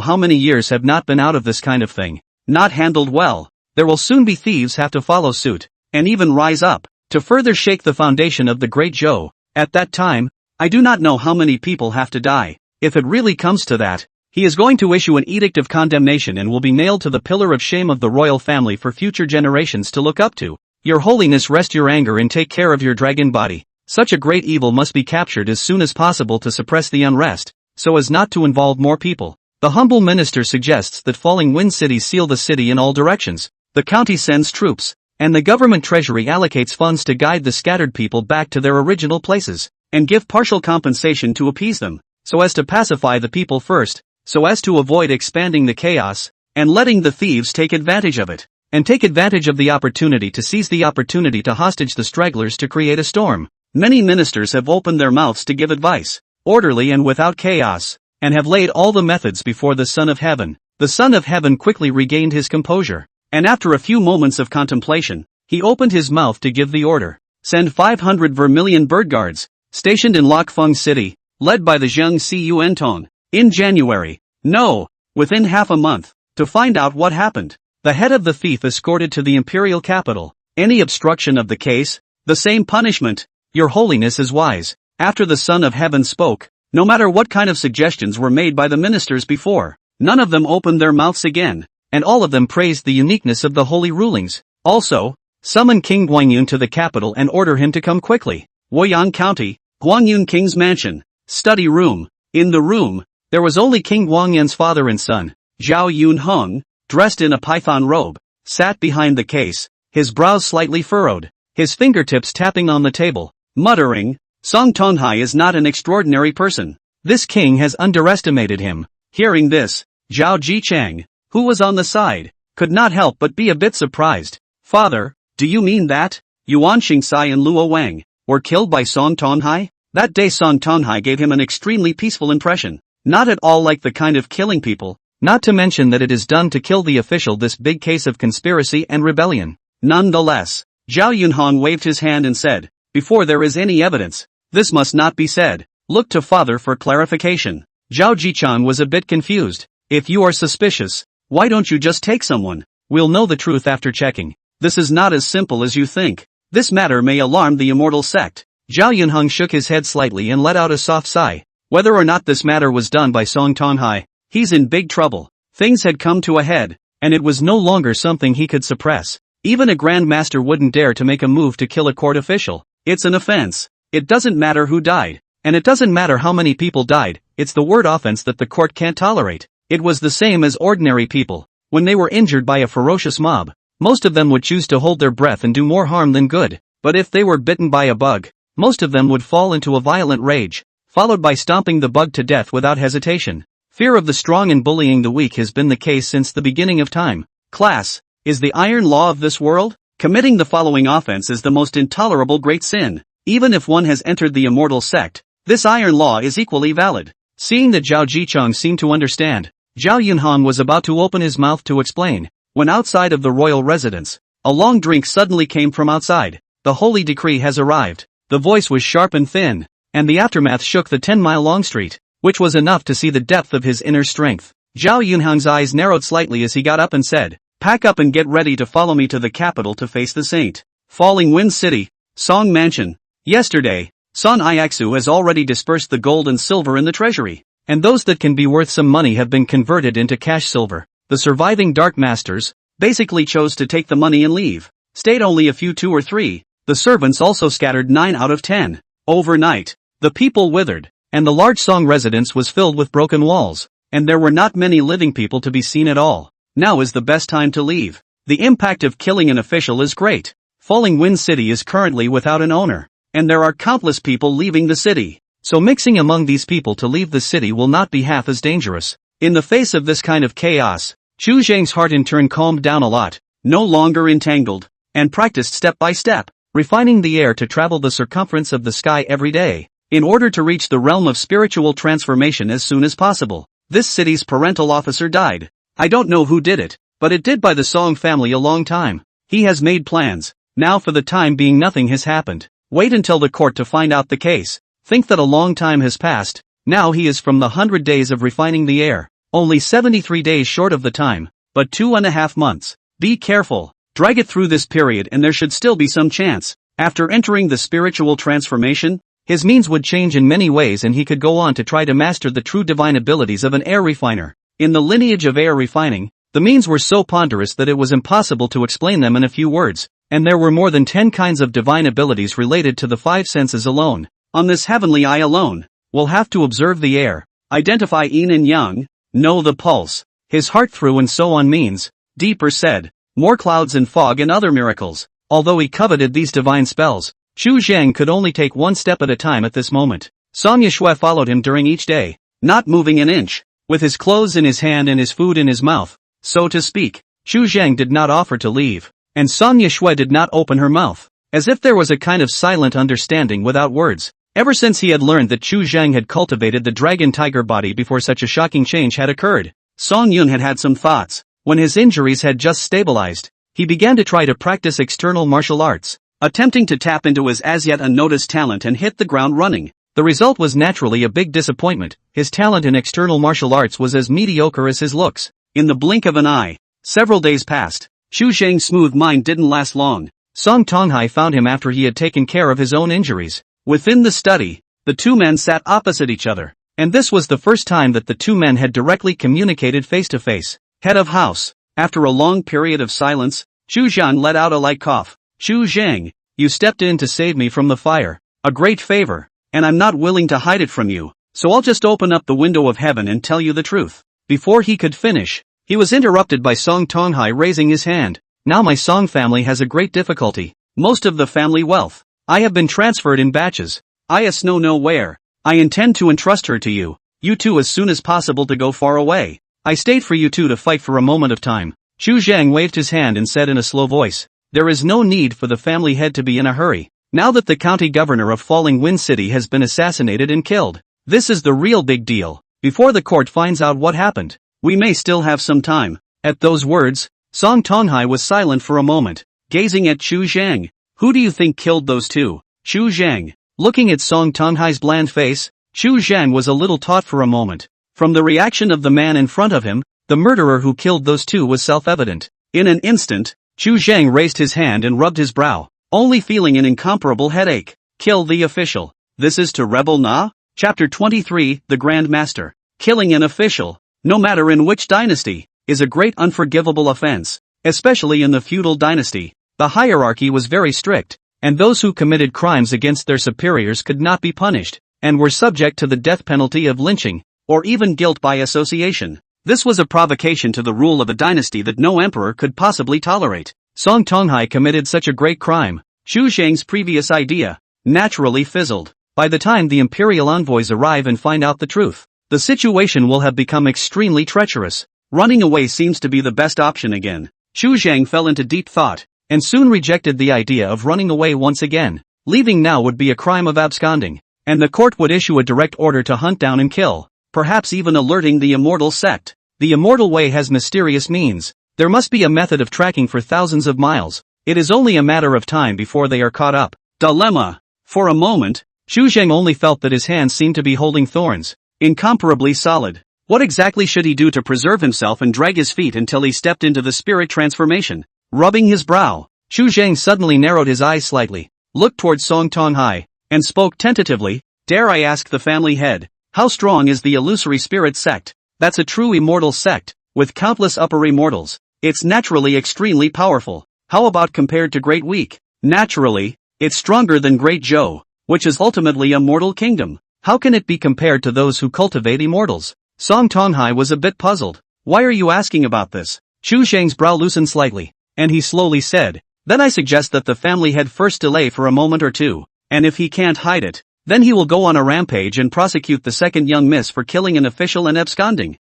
how many years have not been out of this kind of thing. Not handled well. There will soon be thieves have to follow suit, and even rise up, to further shake the foundation of the Great Joe. At that time, I do not know how many people have to die. If it really comes to that, he is going to issue an edict of condemnation and will be nailed to the pillar of shame of the royal family for future generations to look up to. Your Holiness, rest your anger and take care of your dragon body. Such a great evil must be captured as soon as possible to suppress the unrest, so as not to involve more people. The humble minister suggests that Falling Wind City seal the city in all directions. The county sends troops, and the government treasury allocates funds to guide the scattered people back to their original places, and give partial compensation to appease them, so as to pacify the people first, so as to avoid expanding the chaos, and letting the thieves take advantage of it, and take advantage of the opportunity to seize the opportunity to hostage the stragglers to create a storm. Many ministers have opened their mouths to give advice, orderly and without chaos, and have laid all the methods before the Son of Heaven. The Son of Heaven quickly regained his composure, and after a few moments of contemplation, he opened his mouth to give the order. Send 500 vermilion bird guards, stationed in Lokfeng City, led by the Zheng Siu Enton, in January. No, within half a month, to find out what happened. The head of the thief escorted to the imperial capital. Any obstruction of the case, the same punishment. Your Holiness is wise. After the Son of Heaven spoke, no matter what kind of suggestions were made by the ministers before, none of them opened their mouths again, and all of them praised the uniqueness of the holy rulings. Also, summon King Guangyun to the capital and order him to come quickly. Woyang County, Guangyun King's mansion, study room. In the room, there was only King Guangyun's father and son. Zhao Yun Hung, dressed in a python robe, sat behind the case, his brows slightly furrowed, his fingertips tapping on the table, muttering, Song Tonghai is not an extraordinary person. This king has underestimated him. Hearing this, Zhao Jichang, who was on the side, could not help but be a bit surprised. Father, do you mean that? Yuan Xingxai and Luo Wang were killed by Song Tonghai? That day Song Tonghai gave him an extremely peaceful impression. Not at all like the kind of killing people, not to mention that it is done to kill the official, this big case of conspiracy and rebellion. Nonetheless, Zhao Yunhong waved his hand and said, before there is any evidence, this must not be said. Look to father for clarification. Zhao Jichang was a bit confused. If you are suspicious, why don't you just take someone? We'll know the truth after checking. This is not as simple as you think. This matter may alarm the immortal sect. Zhao Yunhong shook his head slightly and let out a soft sigh. Whether or not this matter was done by Song Tonghai, he's in big trouble. Things had come to a head, and it was no longer something he could suppress. Even a grandmaster wouldn't dare to make a move to kill a court official. It's an offense. It doesn't matter who died. And it doesn't matter how many people died, it's the word offense that the court can't tolerate. It was the same as ordinary people. When they were injured by a ferocious mob, most of them would choose to hold their breath and do more harm than good. But if they were bitten by a bug, most of them would fall into a violent rage, followed by stomping the bug to death without hesitation. Fear of the strong and bullying the weak has been the case since the beginning of time. Class, is the iron law of this world? Committing the following offense is the most intolerable great sin. Even if one has entered the immortal sect, this iron law is equally valid. Seeing that Zhao Jichang seemed to understand, Zhao Yunhong was about to open his mouth to explain, when outside of the royal residence, a long drink suddenly came from outside. The holy decree has arrived. The voice was sharp and thin, and the aftermath shook the 10-mile-long street, which was enough to see the depth of his inner strength. Zhao Yunhong's eyes narrowed slightly as he got up and said, pack up and get ready to follow me to the capital to face the saint. Falling Wind City, Song Mansion. Yesterday, Son Iaksu has already dispersed the gold and silver in the treasury, and those that can be worth some money have been converted into cash silver. The surviving Dark Masters basically chose to take the money and leave. Stayed only a few 2 or 3. The servants also scattered 9 out of 10. Overnight, the people withered, and the large Song residence was filled with broken walls, and there were not many living people to be seen at all. Now is the best time to leave. The impact of killing an official is great. Falling Wind City is currently without an owner, and there are countless people leaving the city. So mixing among these people to leave the city will not be half as dangerous. In the face of this kind of chaos, Chu Zhang's heart in turn calmed down a lot, no longer entangled, and practiced step by step, refining the air to travel the circumference of the sky every day, in order to reach the realm of spiritual transformation as soon as possible. This city's parental officer died. I don't know who did it, but it did by the Song family a long time. He has made plans. Now for the time being nothing has happened. Wait until the court to find out the case. Think that a long time has passed. Now he is from the 100 days of refining the air. Only 73 days short of the time, but 2.5 months. Be careful. Drag it through this period and there should still be some chance. After entering the spiritual transformation, his means would change in many ways and he could go on to try to master the true divine abilities of an air refiner. In the lineage of air refining, the means were so ponderous that it was impossible to explain them in a few words. And there were more than 10 kinds of divine abilities related to the 5 senses alone. On this heavenly eye alone, we'll have to observe the air, identify yin and yang, know the pulse, his heart through and so on means, deeper said, more clouds and fog and other miracles. Although he coveted these divine spells, Chu Zhang could only take one step at a time at this moment. Song Yushui followed him during each day, not moving an inch, with his clothes in his hand and his food in his mouth, so to speak. Chu Zhang did not offer to leave. And Song Yushui did not open her mouth, as if there was a kind of silent understanding without words. Ever since he had learned that Chu Zhang had cultivated the dragon tiger body before such a shocking change had occurred, Song Yun had some thoughts. When his injuries had just stabilized, he began to try to practice external martial arts, attempting to tap into his as yet unnoticed talent and hit the ground running. The result was naturally a big disappointment. His talent in external martial arts was as mediocre as his looks. In the blink of an eye, several days passed. Chu Zhang's smooth mind didn't last long. Song Tonghai found him after he had taken care of his own injuries. Within the study, the two men sat opposite each other, and this was the first time that the two men had directly communicated face to face. Head of house. After a long period of silence, Chu Zhang let out a light cough. Chu Zhang, you stepped in to save me from the fire. A great favor, and I'm not willing to hide it from you, so I'll just open up the window of heaven and tell you the truth. Before he could finish, he was interrupted by Song Tonghai raising his hand. Now my Song family has a great difficulty. Most of the family wealth, I have been transferred in batches. I know where. I intend to entrust her to you. You two as soon as possible to go far away. I stayed for you two to fight for a moment of time. Chu Zhang waved his hand and said in a slow voice, There is no need for the family head to be in a hurry, now that the county governor of Falling Wind City has been assassinated and killed. This is the real big deal. Before the court finds out what happened, we may still have some time. At those words, Song Tonghai was silent for a moment, gazing at Chu Zhang. Who do you think killed those two? Chu Zhang. Looking at Song Tonghai's bland face, Chu Zhang was a little taut for a moment. From the reaction of the man in front of him, the murderer who killed those two was self-evident. In an instant, Chu Zhang raised his hand and rubbed his brow, only feeling an incomparable headache. Kill the official. This is to Rebel Na? Chapter 23, The Grand Master. Killing an official, no matter in which dynasty, is a great unforgivable offense, especially in the feudal dynasty. The hierarchy was very strict, and those who committed crimes against their superiors could not be punished, and were subject to the death penalty of lynching, or even guilt by association. This was a provocation to the rule of a dynasty that no emperor could possibly tolerate. Song Tonghai committed such a great crime. Chu Zhang's previous idea naturally fizzled. By the time the imperial envoys arrive and find out the truth, the situation will have become extremely treacherous. Running away seems to be the best option again. Chu Zhang fell into deep thought, and soon rejected the idea of running away once again. Leaving now would be a crime of absconding, and the court would issue a direct order to hunt down and kill, perhaps even alerting the immortal sect. The immortal way has mysterious means. There must be a method of tracking for thousands of miles. It is only a matter of time before they are caught up. Dilemma. For a moment, Chu Zhang only felt that his hands seemed to be holding thorns, incomparably solid. What exactly should he do to preserve himself and drag his feet until he stepped into the spirit transformation? Rubbing his brow, Chu Zhang suddenly narrowed his eyes slightly, looked towards Song Tonghai, and spoke tentatively. Dare I ask the family head, how strong is the illusory spirit sect? That's a true immortal sect, with countless upper immortals. It's naturally extremely powerful. How about compared to Great Week? Naturally, it's stronger than Great Zhou, which is ultimately a mortal kingdom. How can it be compared to those who cultivate immortals? Song Tonghai was a bit puzzled. Why are you asking about this? Chu Zhang's brow loosened slightly, and he slowly said, then I suggest that the family head first delay for a moment or two, and if he can't hide it, then he will go on a rampage and prosecute the second young miss for killing an official and absconding.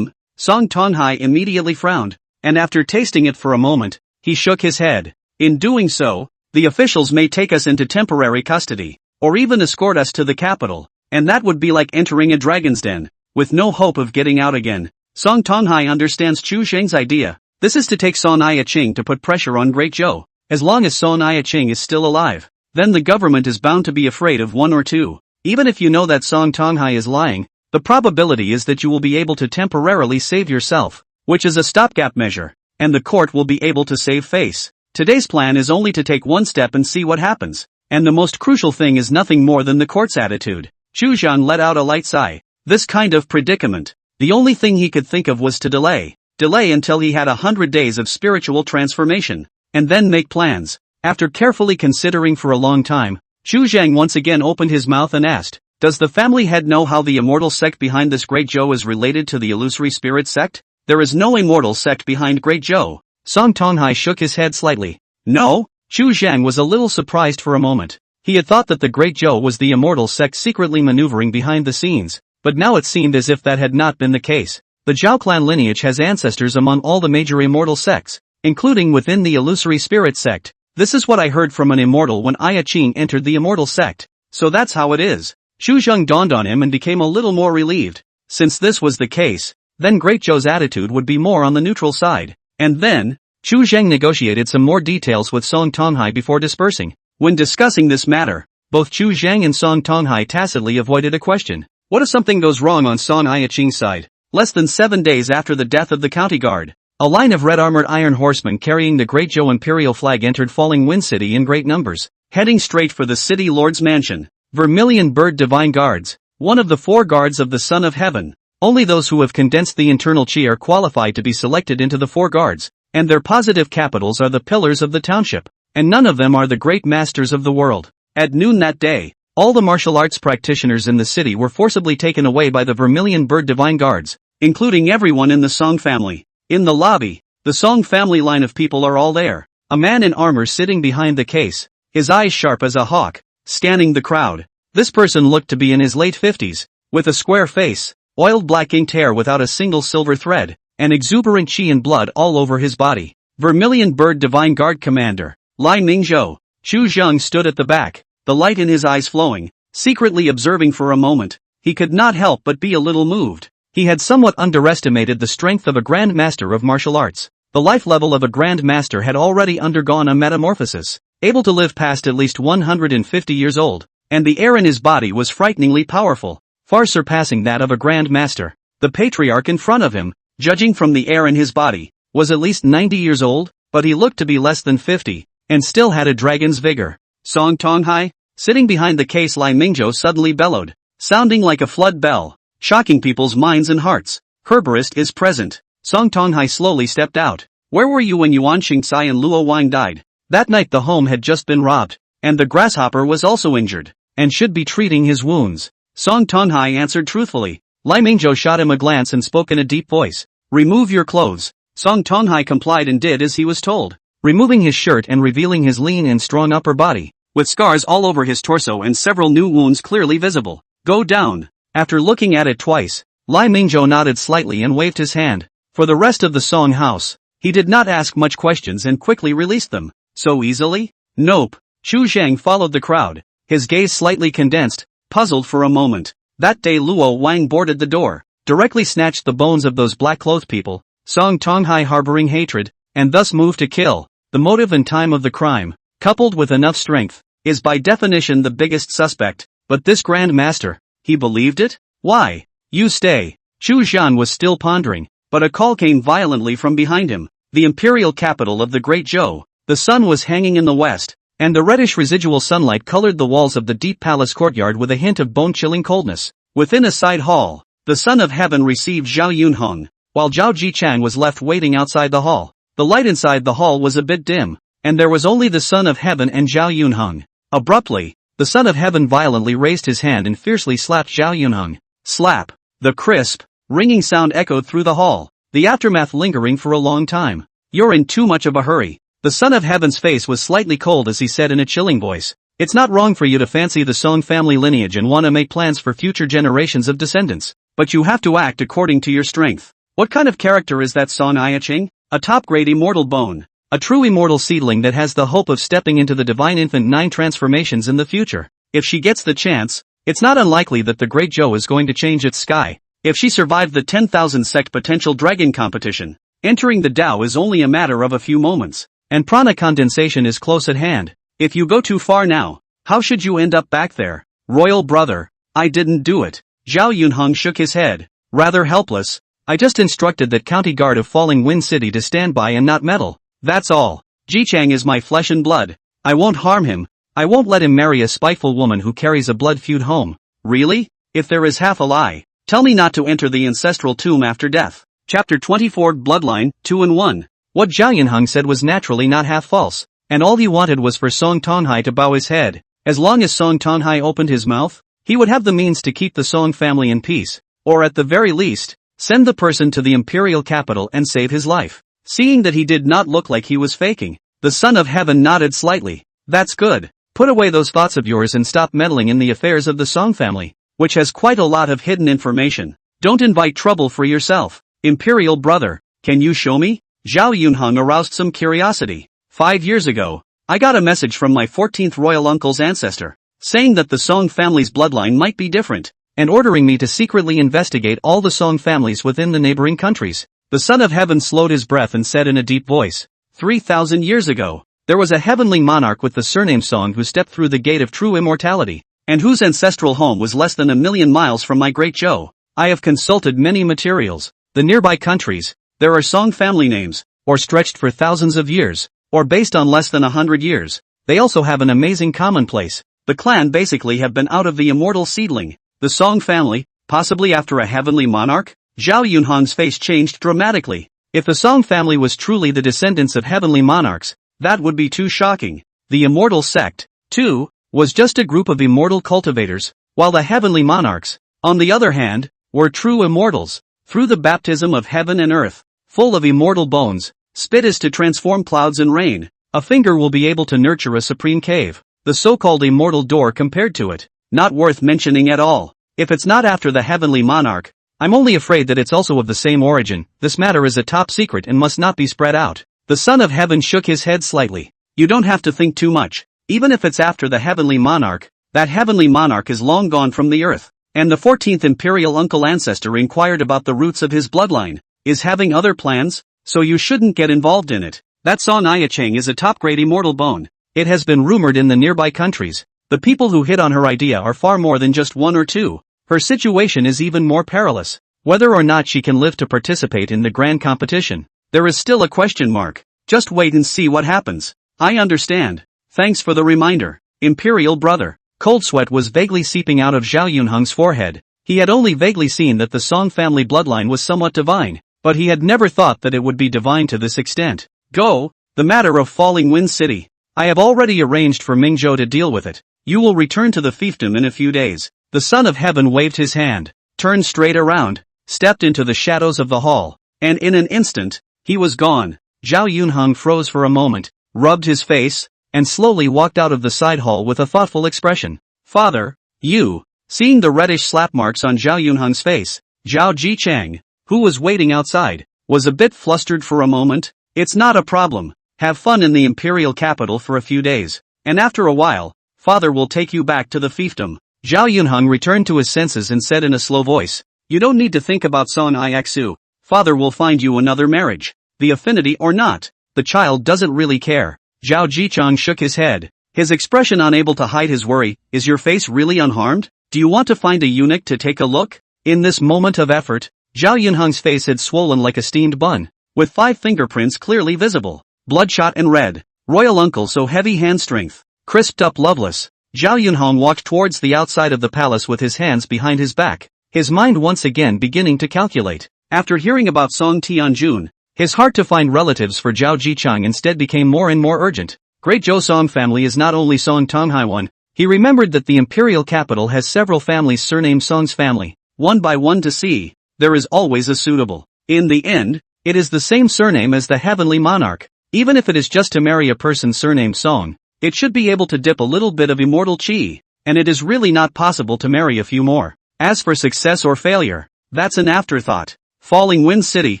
Song Tonghai immediately frowned, and after tasting it for a moment, he shook his head. In doing so, the officials may take us into temporary custody, or even escort us to the capital, and that would be like entering a dragon's den, with no hope of getting out again. Song Tonghai understands Chu Zhang's idea. This is to take Son Iaching to put pressure on Great Zhou. As long as Son Iaching is still alive, then the government is bound to be afraid of one or two. Even if you know that Song Tonghai is lying, the probability is that you will be able to temporarily save yourself, which is a stopgap measure, and the court will be able to save face. Today's plan is only to take one step and see what happens, and the most crucial thing is nothing more than the court's attitude. Chu Zhang let out a light sigh. This kind of predicament, the only thing he could think of was to delay until he had 100 days of spiritual transformation, and then make plans. After carefully considering for a long time, Chu Zhang once again opened his mouth and asked, does the family head know how the immortal sect behind this Great Zhou is related to the illusory spirit sect? There is no immortal sect behind Great Zhou. Song Tonghai shook his head slightly. No? Chu Zhang was a little surprised for a moment. He had thought that the Great Zhou was the immortal sect secretly maneuvering behind the scenes. But now it seemed as if that had not been the case. The Zhao clan lineage has ancestors among all the major immortal sects, including within the illusory spirit sect. This is what I heard from an immortal when Iaching entered the immortal sect. So that's how it is. Chu Zhang dawned on him and became a little more relieved. Since this was the case, then Great Zhou's attitude would be more on the neutral side. And then, Chu Zhang negotiated some more details with Song Tonghai before dispersing. When discussing this matter, both Chu Zhang and Song Tonghai tacitly avoided a question. What if something goes wrong on Son Iaching's side? Less than 7 days after the death of the county guard, a line of red-armored iron horsemen carrying the Great Zhou imperial flag entered Falling Wind City in great numbers, heading straight for the city lord's mansion. Vermilion Bird Divine Guards, one of the 4 guards of the Son of Heaven. Only those who have condensed the internal chi are qualified to be selected into the 4 guards, and their positive capitals are the pillars of the township, and none of them are the great masters of the world. At noon that day, all the martial arts practitioners in the city were forcibly taken away by the Vermilion Bird Divine Guards, including everyone in the Song family. In the lobby, the Song family line of people are all there. A man in armor sitting behind the case, his eyes sharp as a hawk, scanning the crowd. This person looked to be in his late 50s, with a square face, oiled black inked hair without a single silver thread, and exuberant chi and blood all over his body. Vermilion Bird Divine Guard Commander, Lai Mingzhou. Chu Zheng stood at the back, the light in his eyes flowing, secretly observing for a moment. He could not help but be a little moved. He had somewhat underestimated the strength of a Grand Master of martial arts. The life level of a Grand Master had already undergone a metamorphosis, able to live past at least 150 years old, and the air in his body was frighteningly powerful, far surpassing that of a Grand Master. The patriarch in front of him, judging from the air in his body, was at least 90 years old, but he looked to be less than 50, and still had a dragon's vigor. Song Tonghai? Sitting behind the case, Lai Mingzhou suddenly bellowed, sounding like a flood bell, shocking people's minds and hearts. Herborist is present. Song Tonghai slowly stepped out. Where were you when Yuan Xingcai and Luo Wang died? That night the home had just been robbed, and the grasshopper was also injured, and should be treating his wounds. Song Tonghai answered truthfully. Lai Mingzhou shot him a glance and spoke in a deep voice. Remove your clothes. Song Tonghai complied and did as he was told, removing his shirt and revealing his lean and strong upper body, with scars all over his torso and several new wounds clearly visible. Go down. After looking at it twice, Lai Mingzhou nodded slightly and waved his hand. For the rest of the Song house, he did not ask much questions and quickly released them. So easily? Nope. Chu Zheng followed the crowd, his gaze slightly condensed, puzzled for a moment. That day Luo Wang boarded the door, directly snatched the bones of those black-clothed people, Song Tonghai harboring hatred, and thus moved to kill. The motive and time of the crime, coupled with enough strength, is by definition the biggest suspect. But this Grand Master, he believed it? Why? You stay. Chu Zhan was still pondering, but a call came violently from behind him. The imperial capital of the Great Zhou. The sun was hanging in the west, and the reddish residual sunlight colored the walls of the deep palace courtyard with a hint of bone-chilling coldness. Within a side hall, the Son of Heaven received Zhao Yunhong, while Zhao Jichang was left waiting outside the hall. The light inside the hall was a bit dim, and there was only the Son of Heaven and Zhao Yunhong. Abruptly, the Son of Heaven violently raised his hand and fiercely slapped Zhao Yunhong. Slap! The crisp, ringing sound echoed through the hall, the aftermath lingering for a long time. You're in too much of a hurry. The Son of Heaven's face was slightly cold as he said in a chilling voice, it's not wrong for you to fancy the Song family lineage and want to make plans for future generations of descendants, but you have to act according to your strength. What kind of character is that Song Aiching? A top-grade immortal bone. A true immortal seedling that has the hope of stepping into the divine infant 9 transformations in the future. If she gets the chance, it's not unlikely that the Great Zhou is going to change its sky. If she survived the 10,000 sect potential dragon competition, entering the Tao is only a matter of a few moments, and prana condensation is close at hand. If you go too far now, how should you end up back there? Royal brother, I didn't do it. Zhao Yunhong shook his head, rather helpless. I just instructed that county guard of Falling Wind City to stand by and not meddle. That's all. Jichang is my flesh and blood. I won't harm him. I won't let him marry a spiteful woman who carries a blood feud home. Really? If there is half a lie, tell me not to enter the ancestral tomb after death. Chapter 24 Bloodline, 2-1. What Zhao Yunhong said was naturally not half false, and all he wanted was for Song Tonghai to bow his head. As long as Song Tonghai opened his mouth, he would have the means to keep the Song family in peace, or at the very least, send the person to the imperial capital and save his life. Seeing that he did not look like he was faking, the Son of Heaven nodded slightly. That's good. Put away those thoughts of yours and stop meddling in the affairs of the Song family, which has quite a lot of hidden information. Don't invite trouble for yourself. Imperial brother, can you show me? Zhao Yunhong aroused some curiosity. 5 years ago, I got a message from my 14th royal uncle's ancestor, saying that the Song family's bloodline might be different, and ordering me to secretly investigate all the Song families within the neighboring countries. The Son of Heaven slowed his breath and said in a deep voice, 3,000 years ago, there was a heavenly monarch with the surname Song who stepped through the gate of true immortality, and whose ancestral home was less than 1,000,000 miles from my Great Zhou. I have consulted many materials. The nearby countries, there are Song family names, or stretched for thousands of years, or based on less than 100 years. They also have an amazing commonplace. The clan basically have been out of the immortal seedling. The Song family, possibly after a heavenly monarch? Zhao Yunhong's face changed dramatically. If the Song family was truly the descendants of heavenly monarchs, that would be too shocking. The immortal sect, too, was just a group of immortal cultivators, while the heavenly monarchs, on the other hand, were true immortals. Through the baptism of heaven and earth, full of immortal bones, spit is to transform clouds and rain. A finger will be able to nurture a supreme cave. The so-called immortal door compared to it, not worth mentioning at all. If it's not after the heavenly monarch, I'm only afraid that it's also of the same origin. This matter is a top secret and must not be spread out. The son of heaven shook his head slightly. You don't have to think too much. Even if it's after the heavenly monarch, that heavenly monarch is long gone from the earth. And the 14th imperial uncle ancestor inquired about the roots of his bloodline. Is having other plans, so you shouldn't get involved in it. That Song Chang is a top-grade immortal bone. It has been rumored in the nearby countries. The people who hit on her idea are far more than just one or two. Her situation is even more perilous. Whether or not she can live to participate in the grand competition, there is still a question mark. Just wait and see what happens. I understand. Thanks for the reminder, Imperial brother. Cold sweat was vaguely seeping out of Zhao Yunheng's forehead. He had only vaguely seen that the Song family bloodline was somewhat divine, but he had never thought that it would be divine to this extent. Go, the matter of Falling Wind City. I have already arranged for Mingzhou to deal with it. You will return to the fiefdom in a few days. The son of heaven waved his hand, turned straight around, stepped into the shadows of the hall, and in an instant, he was gone. Zhao Yunheng froze for a moment, rubbed his face, and slowly walked out of the side hall with a thoughtful expression. Father, you. Seeing the reddish slap marks on Zhao Yunheng's face, Zhao Jichang, who was waiting outside, was a bit flustered for a moment. It's not a problem. Have fun in the imperial capital for a few days, and after a while, father will take you back to the fiefdom. Zhao Yunheng returned to his senses and said in a slow voice, you don't need to think about Song Ixu. Father will find you another marriage. The affinity or not, the child doesn't really care. Zhao Jichang shook his head, his expression unable to hide his worry. Is your face really unharmed? Do you want to find a eunuch to take a look? In this moment of effort, Zhao Yunheng's face had swollen like a steamed bun, with 5 fingerprints clearly visible, bloodshot and red. Royal uncle so heavy hand strength, crisped up loveless. Zhao Yunheng walked towards the outside of the palace with his hands behind his back, his mind once again beginning to calculate. After hearing about Song Tianjun, his heart to find relatives for Zhao Jichang instead became more and more urgent. Great Zhou Song family is not only Song Tonghaiwan. He remembered that the imperial capital has several families surnamed Song's family. One by one to see, there is always a suitable. In the end, it is the same surname as the heavenly monarch. Even if it is just to marry a person surnamed Song, it should be able to dip a little bit of immortal qi, and it is really not possible to marry a few more. As for success or failure, that's an afterthought. Falling Wind City,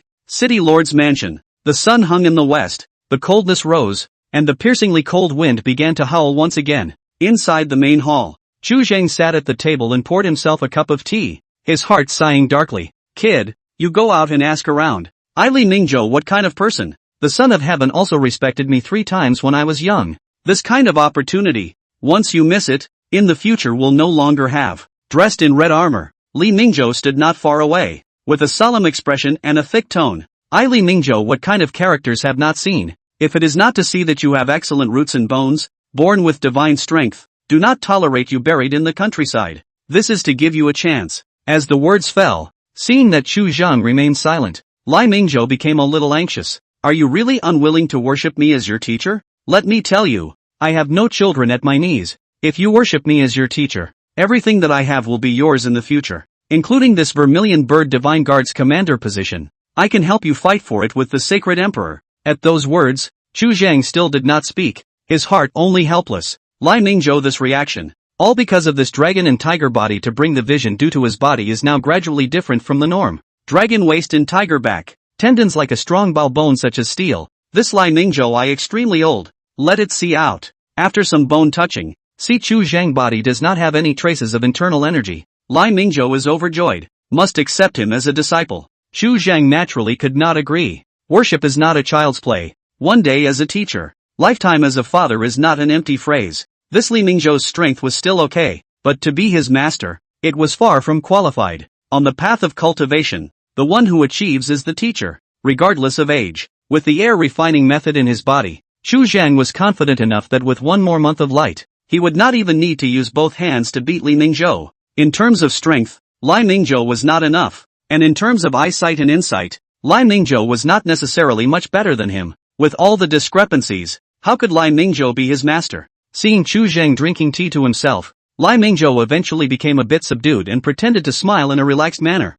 City Lord's Mansion. The sun hung in the west, the coldness rose, and the piercingly cold wind began to howl once again. Inside the main hall, Chu Zheng sat at the table and poured himself a cup of tea, his heart sighing darkly. Kid, you go out and ask around. I Li Ningzhou what kind of person? The son of heaven also respected me 3 times when I was young. This kind of opportunity, once you miss it, in the future will no longer have. Dressed in red armor, Li Ningzhou stood not far away, with a solemn expression and a thick tone. I Li Ningzhou what kind of characters have not seen? If it is not to see that you have excellent roots and bones, born with divine strength, do not tolerate you buried in the countryside. This is to give you a chance. As the words fell, seeing that Chu Zhang remained silent, Li Ningzhou became a little anxious. Are you really unwilling to worship me as your teacher? Let me tell you, I have no children at my knees. If you worship me as your teacher, everything that I have will be yours in the future, including this Vermilion Bird Divine Guard's commander position. I can help you fight for it with the sacred emperor. At those words, Chu Zhang still did not speak, his heart only helpless. Li Ningzhou this reaction, all because of this dragon and tiger body to bring the vision due to his body is now gradually different from the norm. Dragon waist and tiger back, tendons like a strong bow bone such as steel. This Li Ningzhou I extremely old. Let it see out. After some bone touching, see Chu Zhang body does not have any traces of internal energy. Li Ningzhou is overjoyed, must accept him as a disciple. Chu Zhang naturally could not agree. Worship is not a child's play. One day as a teacher, lifetime as a father is not an empty phrase. This Li Ningzhou's strength was still okay, but to be his master, it was far from qualified. On the path of cultivation, the one who achieves is the teacher, regardless of age. With the air refining method in his body, Chu Zhang was confident enough that with 1 more month of light, he would not even need to use both hands to beat Li Ningzhou. In terms of strength, Li Ningzhou was not enough, and in terms of eyesight and insight, Li Ningzhou was not necessarily much better than him. With all the discrepancies, how could Li Ningzhou be his master? Seeing Chu Zhang drinking tea to himself, Li Ningzhou eventually became a bit subdued and pretended to smile in a relaxed manner.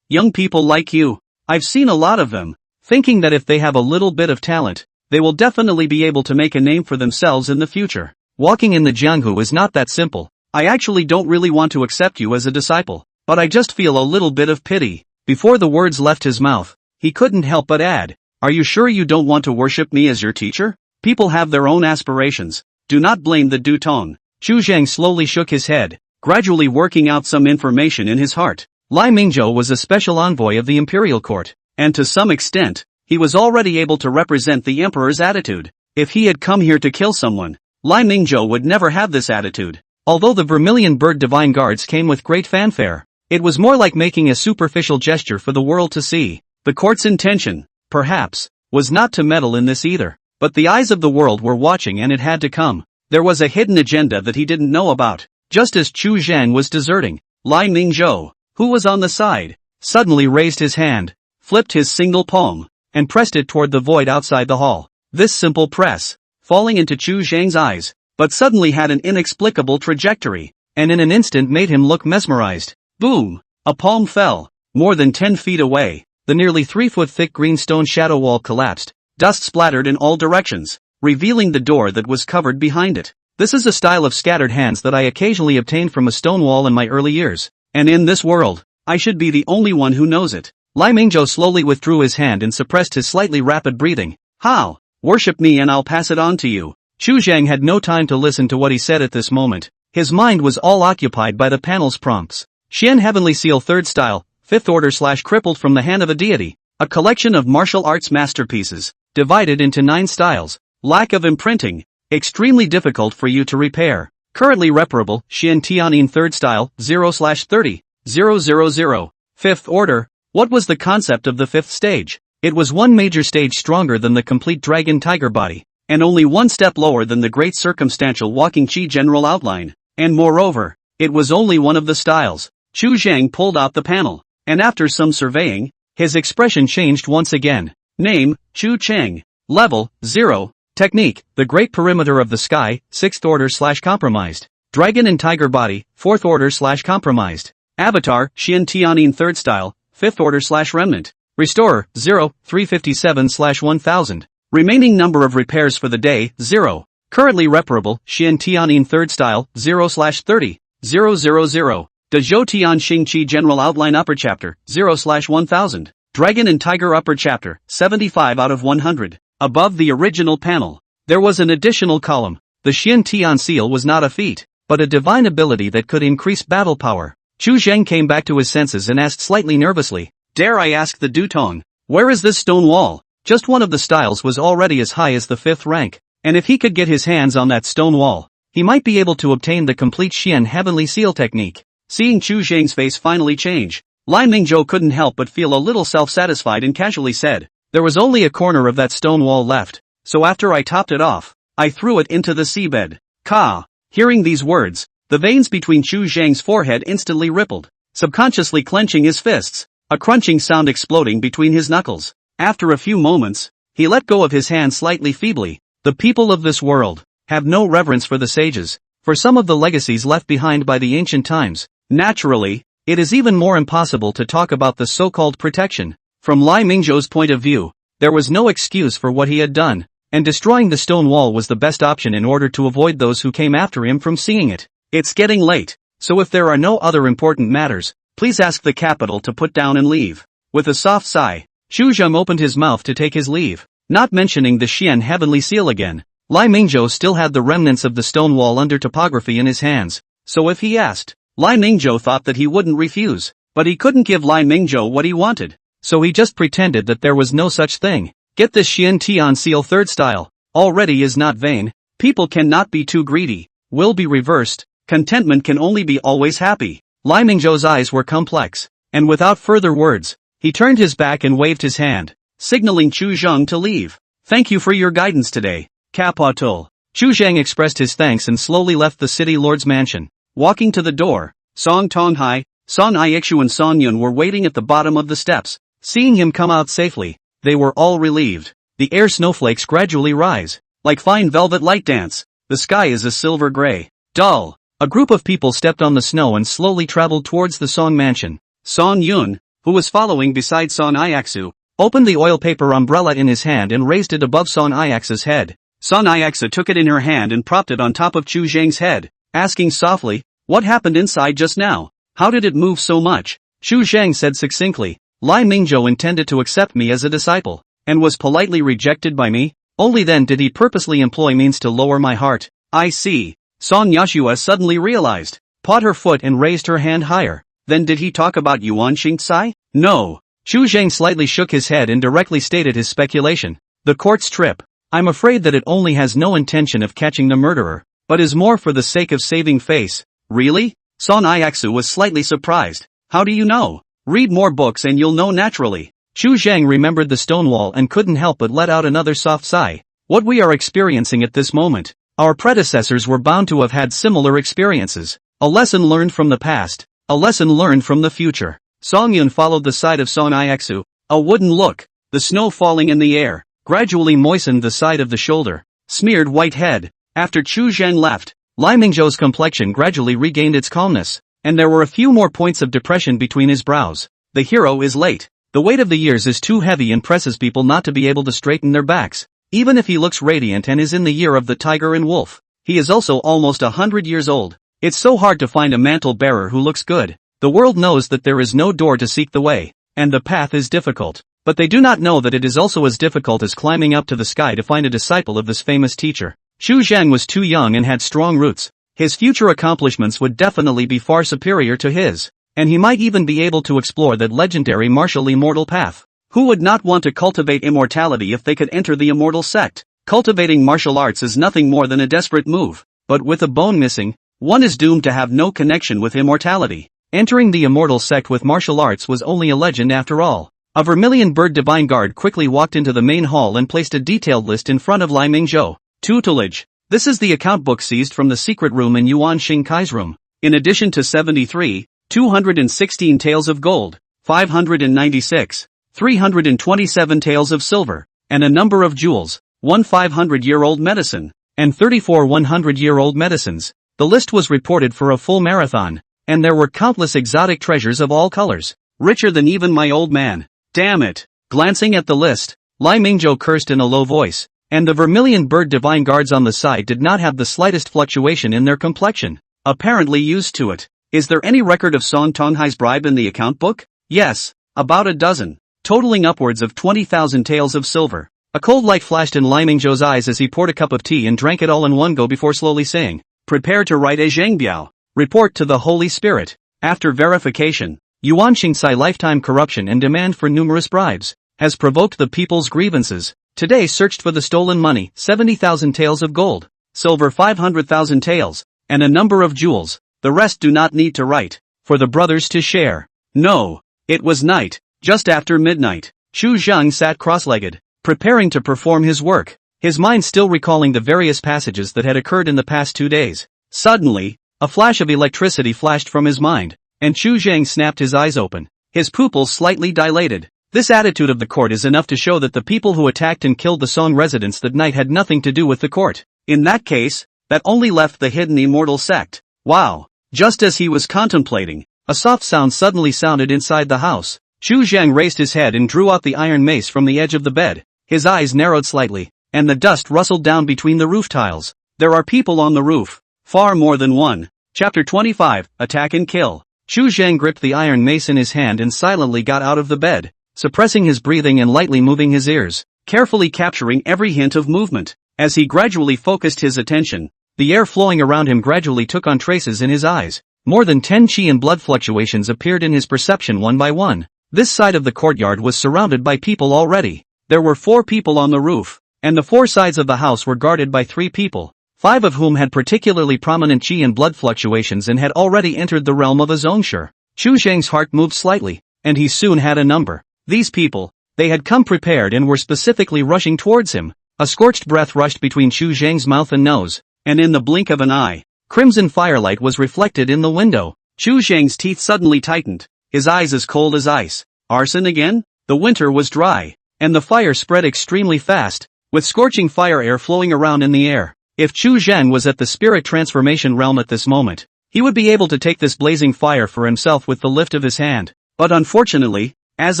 Young people like you, I've seen a lot of them, thinking that if they have a little bit of talent, they will definitely be able to make a name for themselves in the future. Walking in the Jianghu is not that simple. I actually don't really want to accept you as a disciple, but I just feel a little bit of pity. Before the words left his mouth, he couldn't help but add, Are you sure you don't want to worship me as your teacher? People have their own aspirations. Do not blame the Dutong. Chu Zhang slowly shook his head, gradually working out some information in his heart. Lai Mingzhou was a special envoy of the imperial court, and to some extent, he was already able to represent the emperor's attitude. If he had come here to kill someone, Lai Mingzhou would never have this attitude. Although the Vermilion Bird Divine Guards came with great fanfare, it was more like making a superficial gesture for the world to see. The court's intention, perhaps, was not to meddle in this either, but the eyes of the world were watching and it had to come. There was a hidden agenda that he didn't know about. Just as Chu Zhang was deserting, Lai Mingzhou, who was on the side, suddenly raised his hand, flipped his single palm, and pressed it toward the void outside the hall. This simple press, falling into Chu Zhang's eyes, but suddenly had an inexplicable trajectory, and in an instant made him look mesmerized. Boom! A palm fell, more than 10 feet away. The nearly 3-foot thick green stone shadow wall collapsed, dust splattered in all directions, revealing the door that was covered behind it. This is a style of scattered hands that I occasionally obtained from a stone wall in my early years, and in this world, I should be the only one who knows it. Lai Mingzhou slowly withdrew his hand and suppressed his slightly rapid breathing. How? Worship me and I'll pass it on to you. Chu Zhang had no time to listen to what he said at this moment. His mind was all occupied by the panel's prompts. Xian Heavenly Seal 3rd Style, 5th Order / crippled from the hand of a deity. A collection of martial arts masterpieces, divided into 9 styles. Lack of imprinting. Extremely difficult for you to repair. Currently reparable. Xian Tianin 3rd Style, 0/30. 000. 5th Order. What was the concept of the 5th stage? It was one major stage stronger than the complete dragon tiger body, and only one step lower than the great circumstantial walking chi general outline, and moreover, it was only one of the styles. Chu Zhang pulled out the panel, and after some surveying, his expression changed once again. Name, Chu Cheng. Level, 0. Technique, the Great Perimeter of the Sky, 6th Order / compromised. Dragon and Tiger Body, 4th Order / compromised. Avatar, Xian Tianin 3rd Style, 5th Order / remnant. Restorer, 0, 357/1000. Remaining number of repairs for the day, 0. Currently reparable, Xian Tianin 3rd Style, 0/30. 000. Dezhou Tian Xing Qi General Outline Upper Chapter, 0/1000. Dragon and Tiger Upper Chapter, 75 out of 100. Above the original panel, there was an additional column. The Xian Tian seal was not a feat, but a divine ability that could increase battle power. Chu Zhang came back to his senses and asked slightly nervously, "Dare I ask the Dutong, where is this stone wall?" Just one of the styles was already as high as the 5th rank, and if he could get his hands on that stone wall, he might be able to obtain the complete Xian Heavenly Seal technique. Seeing Chu Zhang's face finally change, Lai Mingzhou couldn't help but feel a little self-satisfied and casually said, "There was only a corner of that stone wall left, so after I topped it off, I threw it into the seabed." Ka! Hearing these words, the veins between Chu Zhang's forehead instantly rippled, subconsciously clenching his fists, a crunching sound exploding between his knuckles. After a few moments, he let go of his hand slightly feebly. The people of this world have no reverence for the sages, for some of the legacies left behind by the ancient times. Naturally, it is even more impossible to talk about the so-called protection. From Lai Mingzhou's point of view, there was no excuse for what he had done, and destroying the stone wall was the best option in order to avoid those who came after him from seeing it. It's getting late, so if there are no other important matters, please ask the capital to put down and leave. With a soft sigh, Chu Zhang opened his mouth to take his leave, not mentioning the Xian Heavenly Seal again. Lai Mingzhou still had the remnants of the stone wall under topography in his hands, so if he asked, Lai Mingzhou thought that he wouldn't refuse, but he couldn't give Lai Mingzhou what he wanted, so he just pretended that there was no such thing. Get this Xian Tian Seal 3rd Style, already is not vain, people cannot be too greedy, will be reversed, contentment can only be always happy. Lai Mingzhou's eyes were complex, and without further words, he turned his back and waved his hand, signaling Chu Zhang to leave. Thank you for your guidance today, Capotul. Chu Zhang expressed his thanks and slowly left the city lord's mansion. Walking to the door, Song Tonghai, Song Aixu and Song Yun were waiting at the bottom of the steps. Seeing him come out safely, they were all relieved. The air snowflakes gradually rise, like fine velvet light dance. The sky is a silver gray, dull. A group of people stepped on the snow and slowly traveled towards the Song mansion. Song Yun, who was following beside Song Aixu, opened the oil paper umbrella in his hand and raised it above Song Aixu's head. Song Aixu took it in her hand and propped it on top of Chu Zhang's head, asking softly, "What happened inside just now? How did it move so much?" Chu Zhang said succinctly, "Lai Mingzhou intended to accept me as a disciple. and was politely rejected by me? Only then did he purposely employ means to lower my heart. I see. Song Yashua suddenly realized, pawed her foot and raised her hand higher. Then did he talk about Yuan Xingcai? No. Chu Zhang slightly shook his head and directly stated his speculation. The court's trip. I'm afraid that it only has no intention of catching the murderer, but is more for the sake of saving face. Really? Song Iaxu was slightly surprised. How do you know? Read more books and you'll know naturally. Chu Zhang remembered the stone wall and couldn't help but let out another soft sigh. What we are experiencing at this moment, our predecessors were bound to have had similar experiences. A lesson learned from the past, a lesson learned from the future. Song Yun followed the side of Song Iaxu. A wooden look, the snow falling in the air, gradually moistened the side of the shoulder, smeared white head. After Chu Zhang left, Lai Mingzhou's complexion gradually regained its calmness, and there were a few more points of depression between his brows. The hero is late. The weight of the years is too heavy and presses people not to be able to straighten their backs. Even if he looks radiant and is in the year of the tiger and wolf, he is also almost 100 years old. It's so hard to find a mantle bearer who looks good. The world knows that there is no door to seek the way, and the path is difficult. But they do not know that it is also as difficult as climbing up to the sky to find a disciple of this famous teacher. Chu Zhang was too young and had strong roots. His future accomplishments would definitely be far superior to his, and he might even be able to explore that legendary martial immortal path. Who would not want to cultivate immortality if they could enter the immortal sect? Cultivating martial arts is nothing more than a desperate move, but with a bone missing, one is doomed to have no connection with immortality. Entering the immortal sect with martial arts was only a legend after all. A vermilion bird divine guard quickly walked into the main hall and placed a detailed list in front of Lai Mingzhou. Tutelage. This is the account book seized from the secret room in Yuan Xingcai's room. In addition to 73, 216 taels of gold, 596, 327 taels of silver, and a number of jewels, 1 500-year-old medicine, and 34 100-year-old medicines. The list was reported for a full marathon, and there were countless exotic treasures of all colors, richer than even my old man. Damn it! Glancing at the list, Lai Mingzhou cursed in a low voice, and the vermilion bird divine guards on the side did not have the slightest fluctuation in their complexion, apparently used to it. Is there any record of Song Tonghai's bribe in the account book? Yes, about a dozen, totaling upwards of 20,000 taels of silver. A cold light flashed in Lai Mingzhou's eyes as he poured a cup of tea and drank it all in one go before slowly saying, "Prepare to write a Zhangbiao. Report to the Holy Spirit." After verification, Yuan Xingcai lifetime corruption and demand for numerous bribes has provoked the people's grievances. Today searched for the stolen money, 70,000 taels of gold, silver 500,000 taels, and a number of jewels. The rest do not need to write, for the brothers to share. No, it was night, just after midnight. Chu Zhang sat cross-legged, preparing to perform his work, his mind still recalling the various passages that had occurred in the past 2 days. Suddenly, a flash of electricity flashed from his mind, and Chu Zhang snapped his eyes open, his pupils slightly dilated. This attitude of the court is enough to show that the people who attacked and killed the Song residents that night had nothing to do with the court. In that case, that only left the hidden immortal sect. Wow! Just as he was contemplating, a soft sound suddenly sounded inside the house. Chu Zhang raised his head and drew out the iron mace from the edge of the bed. His eyes narrowed slightly, and the dust rustled down between the roof tiles. There are people on the roof. Far more than one. Chapter 25, Attack and Kill. Chu Zhang gripped the iron mace in his hand and silently got out of the bed, suppressing his breathing and lightly moving his ears, carefully capturing every hint of movement. As he gradually focused his attention, the air flowing around him gradually took on traces in his eyes. More than 10 chi and blood fluctuations appeared in his perception one by one. This side of the courtyard was surrounded by people already. There were 4 people on the roof, and the 4 sides of the house were guarded by 3 people, 5 of whom had particularly prominent chi and blood fluctuations and had already entered the realm of a zongshi. Chu Zhang's heart moved slightly, and he soon had a number. These people, they had come prepared and were specifically rushing towards him. A scorched breath rushed between Chu Zhang's mouth and nose, and in the blink of an eye, crimson firelight was reflected in the window. Chu Zhang's teeth suddenly tightened, his eyes as cold as ice. Arson again? The winter was dry, and the fire spread extremely fast, with scorching fire air flowing around in the air. If Chu Zhang was at the spirit transformation realm at this moment, he would be able to take this blazing fire for himself with the lift of his hand. But unfortunately, as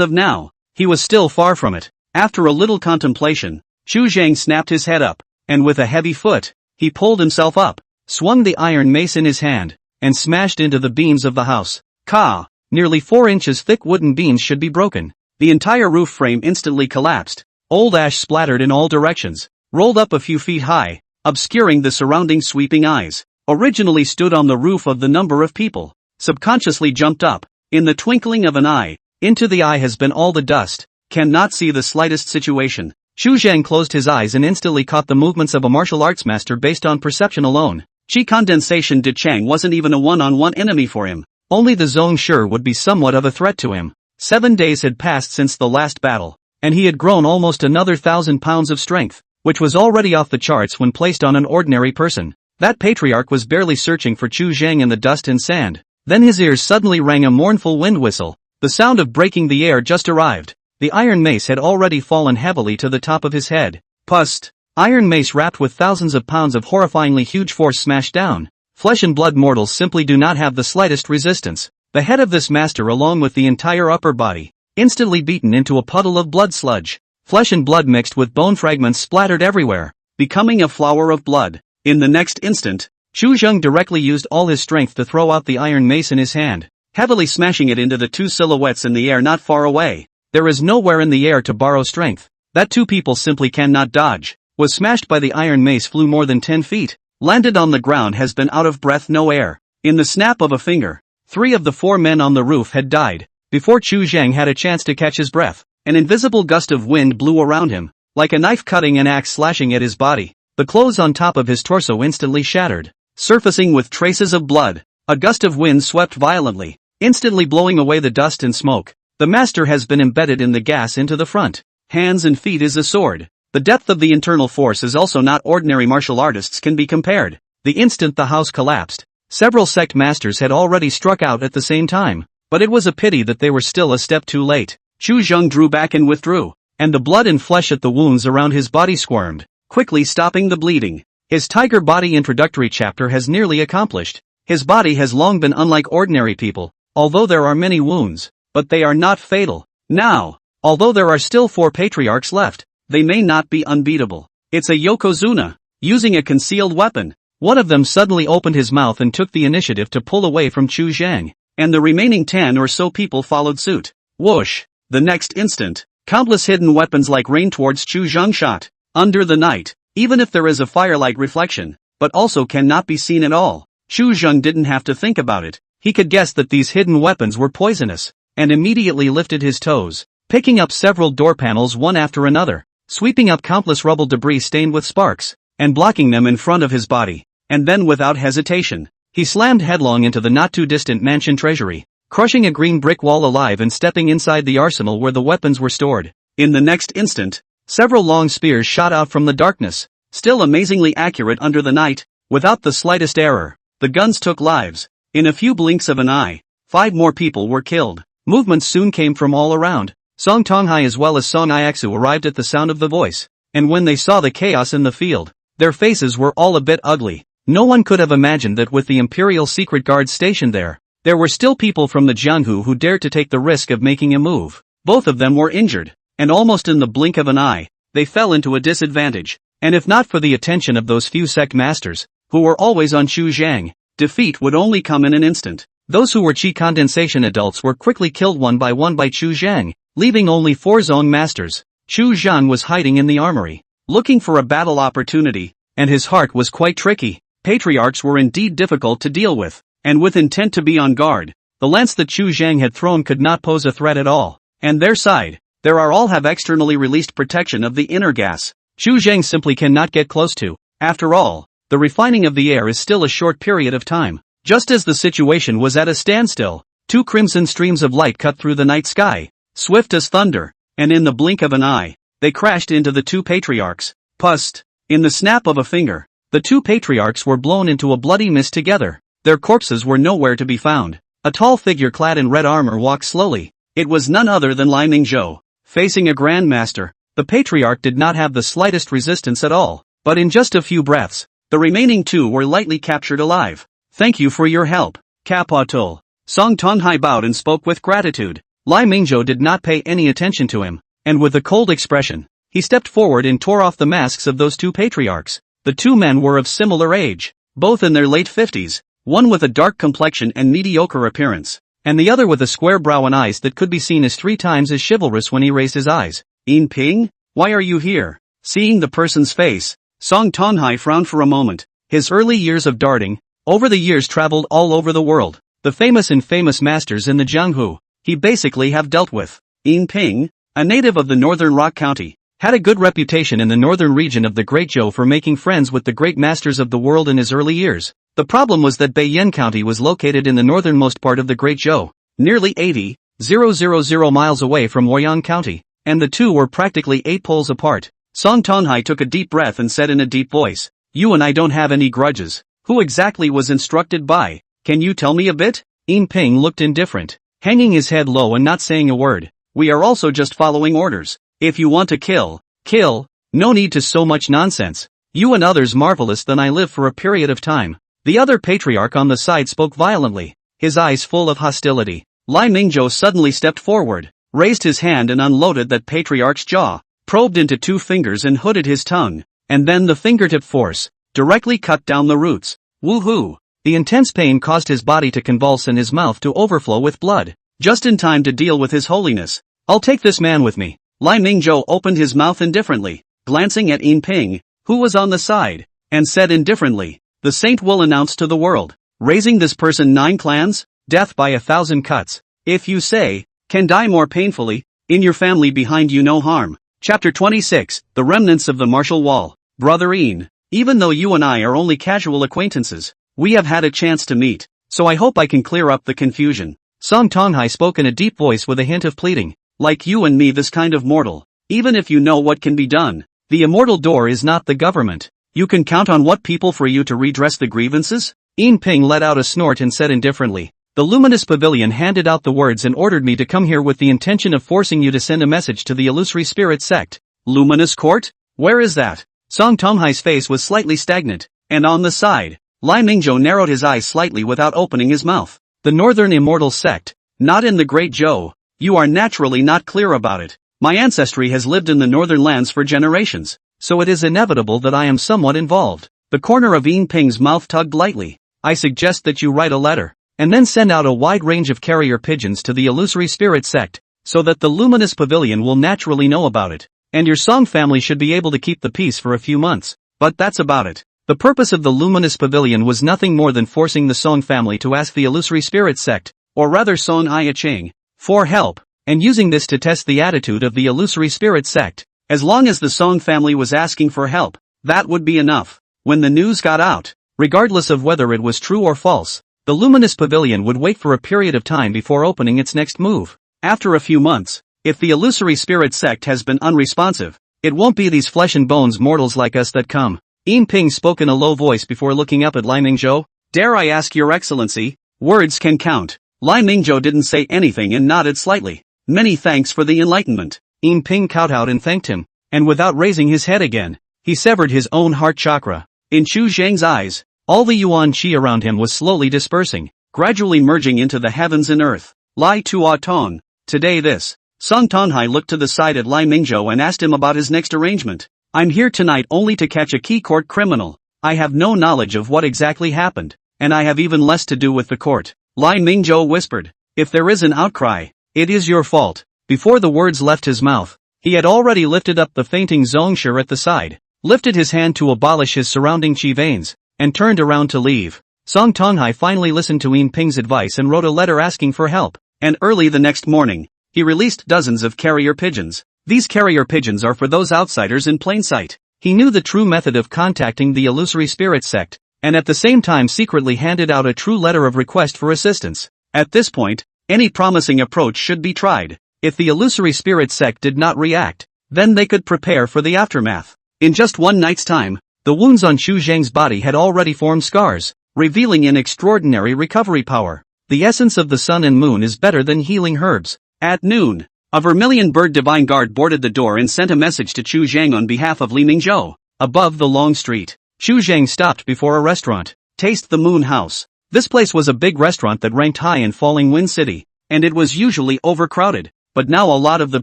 of now, he was still far from it. After a little contemplation, Chu Zhang snapped his head up, and with a heavy foot, he pulled himself up, swung the iron mace in his hand, and smashed into the beams of the house. Ka! Nearly 4 inches thick wooden beams should be broken. The entire roof frame instantly collapsed, Old ash splattered in all directions, rolled up a few feet high, obscuring the surrounding sweeping eyes. Originally stood on the roof of the number of people. Subconsciously jumped up, in the twinkling of an eye. Into the eye has been all the dust, cannot see the slightest situation. Chu Zhang closed his eyes and instantly caught the movements of a martial arts master based on perception alone. Qi condensation de Chang wasn't even a one-on-one enemy for him. Only the Zhong sure would be somewhat of a threat to him. 7 days had passed since the last battle, and he had grown almost another 1,000 pounds of strength, which was already off the charts when placed on an ordinary person. That patriarch was barely searching for Chu Zhang in the dust and sand. Then his ears suddenly rang a mournful wind whistle. The sound of breaking the air just arrived. The iron mace had already fallen heavily to the top of his head. Pust! Iron mace wrapped with thousands of pounds of horrifyingly huge force smashed down. Flesh and blood mortals simply do not have the slightest resistance. The head of this master along with the entire upper body, instantly beaten into a puddle of blood sludge. Flesh and blood mixed with bone fragments splattered everywhere, becoming a flower of blood. In the next instant, Chu Zhang directly used all his strength to throw out the iron mace in his hand, heavily smashing it into the two silhouettes in the air not far away. There is nowhere in the air to borrow strength. That two people simply cannot dodge. Was smashed by the iron mace, flew more than 10 feet. Landed on the ground, has been out of breath, no air. In the snap of a finger, 3 of the 4 men on the roof had died. Before Chu Zhang had a chance to catch his breath, an invisible gust of wind blew around him, like a knife cutting an axe slashing at his body. The clothes on top of his torso instantly shattered, surfacing with traces of blood. A gust of wind swept violently, instantly blowing away the dust and smoke. The master has been embedded in the gas into the front. Hands and feet is a sword. The depth of the internal force is also not ordinary martial artists can be compared. The instant the house collapsed, several sect masters had already struck out at the same time, but it was a pity that they were still a step too late. Chu Zhang drew back and withdrew, and the blood and flesh at the wounds around his body squirmed, quickly stopping the bleeding. His tiger body introductory chapter has nearly accomplished. His body has long been unlike ordinary people, although there are many wounds, but they are not fatal. Now, although there are still 4 patriarchs left, they may not be unbeatable. It's a Yokozuna, using a concealed weapon. One of them suddenly opened his mouth and took the initiative to pull away from Chu Zhang, and the remaining 10 or so people followed suit. Whoosh! The next instant, countless hidden weapons like rain towards Chu Zhang shot. Under the night, even if there is a firelight reflection, but also cannot be seen at all. Chu Zhang didn't have to think about it. He could guess that these hidden weapons were poisonous, and immediately lifted his toes, picking up several door panels one after another, sweeping up countless rubble debris stained with sparks, and blocking them in front of his body. And then without hesitation, he slammed headlong into the not-too-distant mansion treasury, crushing a green brick wall alive and stepping inside the arsenal where the weapons were stored. In the next instant, several long spears shot out from the darkness, still amazingly accurate under the night, without the slightest error. The guns took lives. In a few blinks of an eye, 5 more people were killed. Movements soon came from all around. Song Tonghai as well as Song Iaksu arrived at the sound of the voice, and when they saw the chaos in the field, their faces were all a bit ugly. No one could have imagined that with the Imperial Secret Guard stationed there were still people from the Jianghu who dared to take the risk of making a move. Both of them were injured, and almost in the blink of an eye, they fell into a disadvantage. And if not for the attention of those few sect masters, who were always on Chu Zhang, defeat would only come in an instant. Those who were Qi condensation adults were quickly killed one by Chu Zhang, leaving only 4 zone masters. Chu Zhan was hiding in the armory, looking for a battle opportunity, and his heart was quite tricky. Patriarchs were indeed difficult to deal with, and with intent to be on guard. The lance that Chu Zhang had thrown could not pose a threat at all, and their side, all have externally released protection of the inner gas. Chu Zhang simply cannot get close to. After all, the refining of the air is still a short period of time. Just as the situation was at a standstill, 2 crimson streams of light cut through the night sky, swift as thunder, and in the blink of an eye, they crashed into the 2 patriarchs. Pust! In the snap of a finger, the 2 patriarchs were blown into a bloody mist together. Their corpses were nowhere to be found. A tall figure clad in red armor walked slowly. It was none other than Lai Mingzhou, facing a grandmaster. The patriarch did not have the slightest resistance at all, but in just a few breaths, the remaining 2 were lightly captured alive. Thank you for your help, Kapatul. Song Tonghai bowed and spoke with gratitude. Lai Mingzhou did not pay any attention to him, and with a cold expression, he stepped forward and tore off the masks of those 2 patriarchs. The 2 men were of similar age, both in their late 50s, one with a dark complexion and mediocre appearance, and the other with a square brow and eyes that could be seen as 3 times as chivalrous when he raised his eyes. In Ping? Why are you here? Seeing the person's face, Song Tonghai frowned for a moment. His early years of darting, over the years traveled all over the world. The famous and famous masters in the Jianghu, he basically have dealt with. Yin Ping, a native of the northern Rock County, had a good reputation in the northern region of the Great Zhou for making friends with the great masters of the world in his early years. The problem was that Beiyan County was located in the northernmost part of the Great Zhou, nearly 80,000 miles away from Huaiyang County, and the two were practically 8 poles apart. Song Tonghai took a deep breath and said in a deep voice, "You and I don't have any grudges." Who exactly was instructed by? Can you tell me a bit? Yin Ping looked indifferent, hanging his head low and not saying a word. We are also just following orders. If you want to kill, kill. No need to so much nonsense. You and others marvelous than I live for a period of time. The other patriarch on the side spoke violently, his eyes full of hostility. Lai Mingzhou suddenly stepped forward, raised his hand and unloaded that patriarch's jaw, probed into 2 fingers and hooded his tongue, and then the fingertip force directly cut down the roots. Woohoo! The intense pain caused his body to convulse and his mouth to overflow with blood, just in time to deal with his holiness. I'll take this man with me. Lai Mingzhou opened his mouth indifferently, glancing at Yin Ping, who was on the side, and said indifferently, "The saint will announce to the world, raising this person 9 clans, death by 1,000 cuts. If you say, can die more painfully, in your family behind you no harm." Chapter 26, The Remnants of the Martial Wall. Brother Yin, even though you and I are only casual acquaintances, we have had a chance to meet, so I hope I can clear up the confusion. Song Tonghai spoke in a deep voice with a hint of pleading. Like you and me, this kind of mortal, even if you know what can be done, the immortal door is not the government. You can count on what people for you to redress the grievances? Yin Ping let out a snort and said indifferently, "The Luminous Pavilion handed out the words and ordered me to come here with the intention of forcing you to send a message to the Illusory Spirit sect." Luminous Court? Where is that? Song Tonghai's face was slightly stagnant, and on the side, Lai Mingzhou narrowed his eyes slightly without opening his mouth. The Northern Immortal Sect, not in the Great Zhou. You are naturally not clear about it. My ancestry has lived in the northern lands for generations, so it is inevitable that I am somewhat involved. The corner of Yin Ping's mouth tugged lightly. I suggest that you write a letter, and then send out a wide range of carrier pigeons to the Illusory Spirit sect, so that the Luminous Pavilion will naturally know about it, and your Song family should be able to keep the peace for a few months. But that's about it. The purpose of the Luminous Pavilion was nothing more than forcing the Song family to ask the Illusory Spirit sect, or rather Song Ai-Ching, for help, and using this to test the attitude of the Illusory Spirit sect. As long as the Song family was asking for help, that would be enough. When the news got out, regardless of whether it was true or false, the Luminous Pavilion would wait for a period of time before opening its next move. After a few months, if the Illusory Spirit sect has been unresponsive, it won't be these flesh and bones mortals like us that come. Yin Ping spoke in a low voice before looking up at Lai Mingzhou. "Dare I ask your excellency? Words can count." Lai Mingzhou didn't say anything and nodded slightly. "Many thanks for the enlightenment." Yin Ping kowtowed and thanked him, and without raising his head again, he severed his own heart chakra. In Chu Zhang's eyes, all the yuan qi around him was slowly dispersing, gradually merging into the heavens and earth. Lai Tua Tong. Today this. Song Tonghai looked to the side at Lai Mingzhou and asked him about his next arrangement. "I'm here tonight only to catch a key court criminal. I have no knowledge of what exactly happened, and I have even less to do with the court." Lai Mingzhou whispered, "If there is an outcry, it is your fault." Before the words left his mouth, he had already lifted up the fainting Zongshi at the side, lifted his hand to abolish his surrounding qi veins, and turned around to leave. Song Tonghai finally listened to Yin Ping's advice and wrote a letter asking for help, and early the next morning, he released dozens of carrier pigeons. These carrier pigeons are for those outsiders in plain sight. He knew the true method of contacting the Illusory Spirit sect, and at the same time secretly handed out a true letter of request for assistance. At this point, any promising approach should be tried. If the Illusory Spirit sect did not react, then they could prepare for the aftermath. In just one night's time, the wounds on Chu Zhang's body had already formed scars, revealing an extraordinary recovery power. The essence of the sun and moon is better than healing herbs. At noon, a vermilion bird divine guard boarded the door and sent a message to Chu Zhang on behalf of Li Mingzhou. Above the long street, Chu Zhang stopped before a restaurant. Taste the Moon House. This place was a big restaurant that ranked high in Falling Wind City, and it was usually overcrowded, but now a lot of the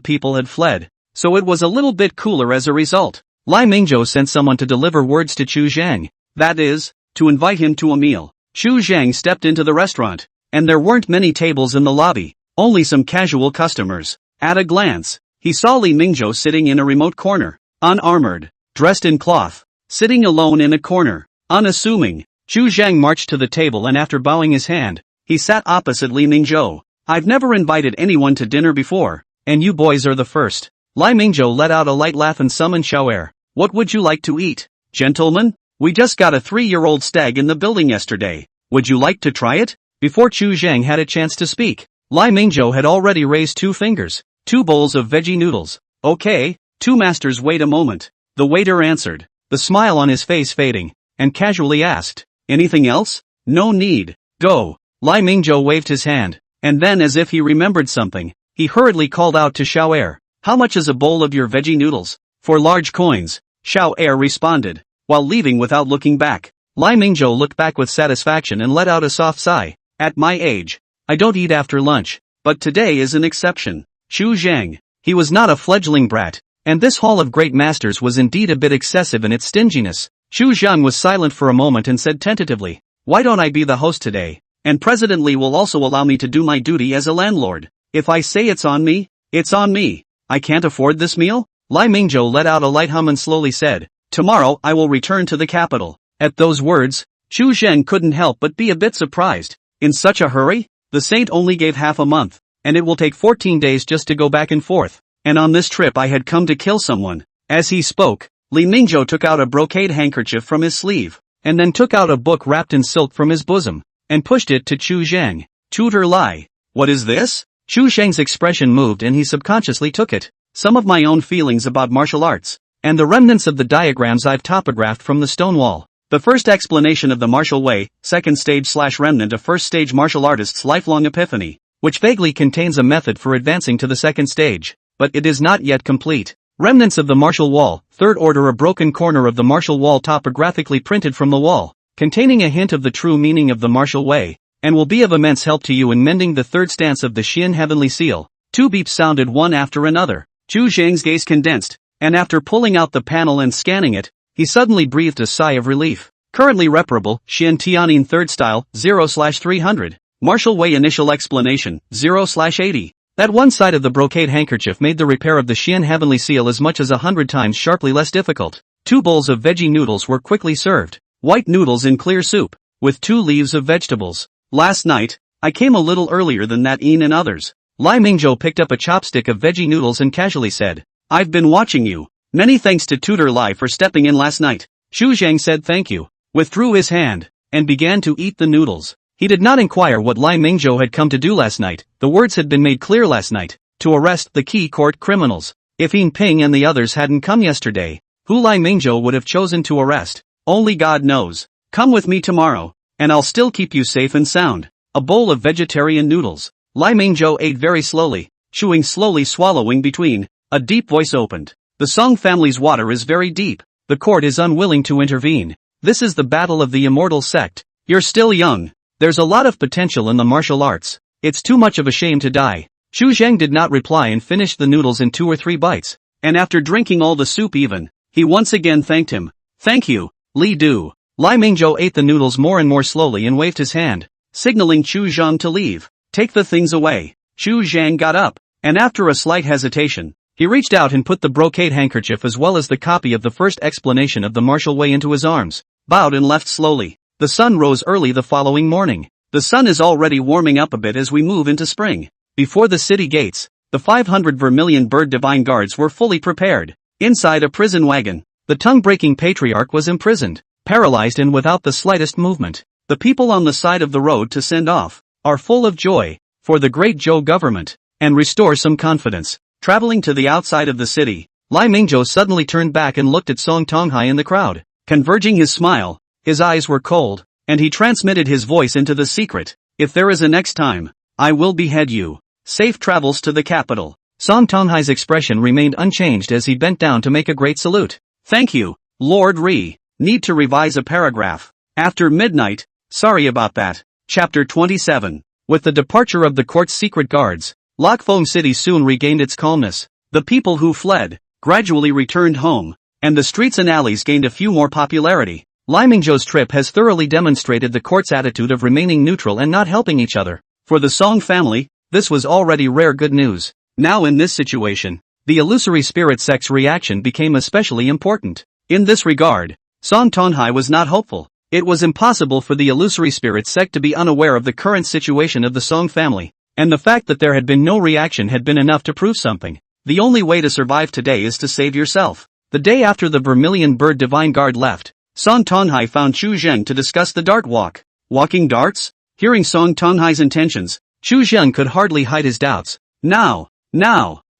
people had fled, so it was a little bit cooler as a result. Lai Mingzhou sent someone to deliver words to Chu Zhang, that is, to invite him to a meal. Chu Zhang stepped into the restaurant, and there weren't many tables in the lobby, only some casual customers. At a glance, he saw Li Mingzhou sitting in a remote corner, unarmored, dressed in cloth, sitting alone in a corner, unassuming. Chu Zhang marched to the table and after bowing his hand, he sat opposite Li Mingzhou. I've never invited anyone to dinner before, and you boys are the first. Li Mingzhou let out a light laugh and summoned Xiao'er. What would you like to eat, gentlemen? We just got a 3-year-old stag in the building yesterday. Would you like to try it? Before Chu Zhang had a chance to speak, Li Mingzhou had already raised 2 fingers. 2 bowls of veggie noodles. Okay, 2 masters, wait a moment. The waiter answered, the smile on his face fading, and casually asked, anything else? No need. Go. Li Mingzhou waved his hand, and then as if he remembered something, he hurriedly called out to Xiao'er. How much is a bowl of your veggie noodles? For large coins. Xiao'er responded, while leaving without looking back. Li Mingzhou looked back with satisfaction and let out a soft sigh. At my age, I don't eat after lunch, but today is an exception. Chu Zhang. He was not a fledgling brat, and this hall of great masters was indeed a bit excessive in its stinginess. Chu Zhang was silent for a moment and said tentatively, why don't I be the host today? And President Li will also allow me to do my duty as a landlord. If I say it's on me, it's on me. I can't afford this meal? Li Mingzhou let out a light hum and slowly said, tomorrow I will return to the capital. At those words, Chu Zhang couldn't help but be a bit surprised. In such a hurry? The saint only gave half a month, and it will take 14 days just to go back and forth. And on this trip I had come to kill someone. As he spoke, Li Mingzhou took out a brocade handkerchief from his sleeve, and then took out a book wrapped in silk from his bosom, and pushed it to Chu Zhang. Tutor Li. What is this? Chu Zhang's expression moved and he subconsciously took it. Some of my own feelings about martial arts, and the remnants of the diagrams I've topographed from the stone wall. The first explanation of the martial way, second stage / remnant of first stage martial artist's lifelong epiphany, which vaguely contains a method for advancing to the second stage, but it is not yet complete. Remnants of the martial wall, third order, a broken corner of the martial wall topographically printed from the wall, containing a hint of the true meaning of the martial way, and will be of immense help to you in mending the third stance of the Xian Heavenly Seal. 2 beeps sounded one after another. Chu Zhang's gaze condensed, and after pulling out the panel and scanning it, he suddenly breathed a sigh of relief. Currently reparable, Xian Tianyin third style, 0/300. Martial way initial explanation, 0/80. That one side of the brocade handkerchief made the repair of the Xian Heavenly Seal as much as 100 times sharply less difficult. 2 bowls of veggie noodles were quickly served. White noodles in clear soup, with 2 leaves of vegetables. Last night, I came a little earlier than that Ian and others. Li Mingzhou picked up a chopstick of veggie noodles and casually said, I've been watching you. Many thanks to Tutor Li for stepping in last night. Chu Zhang said thank you, withdrew his hand, and began to eat the noodles. He did not inquire what Li Mingzhou had come to do last night. The words had been made clear last night, to arrest the key court criminals. If Yin Ping and the others hadn't come yesterday, who Li Mingzhou would have chosen to arrest, only God knows. Come with me tomorrow, and I'll still keep you safe and sound. A bowl of vegetarian noodles. Li Mingzhou ate very slowly, chewing slowly, swallowing between. A deep voice opened. The Song family's water is very deep. The court is unwilling to intervene. This is the battle of the immortal sect. You're still young. There's a lot of potential in the martial arts. It's too much of a shame to die. Chu Zhang did not reply and finished the noodles in 2 or 3 bites. And after drinking all the soup even, he once again thanked him. Thank you, Li Du. Li Mingzhou ate the noodles more and more slowly and waved his hand, signaling Chu Zhang to leave. Take the things away. Chu Zhang got up, and after a slight hesitation, he reached out and put the brocade handkerchief as well as the copy of the first explanation of the martial way into his arms, bowed and left slowly. The sun rose early the following morning. The sun is already warming up a bit as we move into spring. Before the city gates, the 500 vermilion bird divine guards were fully prepared. Inside a prison wagon, the tongue-breaking patriarch was imprisoned, paralyzed and without the slightest movement. The people on the side of the road to send off are full of joy for the great Zhou government, and restore some confidence. Traveling to the outside of the city, Li Mingzhou suddenly turned back and looked at Song Tonghai in the crowd. Converging his smile, his eyes were cold, and he transmitted his voice into the secret. If there is a next time, I will behead you. Safe travels to the capital. Song Tonghai's expression remained unchanged as he bent down to make a great salute. Thank you, Lord Ri. Need to revise a paragraph. After midnight. Sorry about that. Chapter 27. With the departure of the court's secret guards, Lokfong City soon regained its calmness. The people who fled gradually returned home, and the streets and alleys gained a few more popularity. Li Mingzhou's trip has thoroughly demonstrated the court's attitude of remaining neutral and not helping each other. For the Song family, this was already rare good news. Now in this situation, the illusory spirit sect's reaction became especially important. In this regard, Song Tonghai was not hopeful. It was impossible for the illusory spirit sect to be unaware of the current situation of the Song family, and the fact that there had been no reaction had been enough to prove something. The only way to survive today is to save yourself. The day after the Vermilion Bird Divine Guard left, Song Tonghai found Chu Zheng to discuss the dart walk. Walking darts? Hearing Song Tonghai's intentions, Chu Zheng could hardly hide his doubts. Now.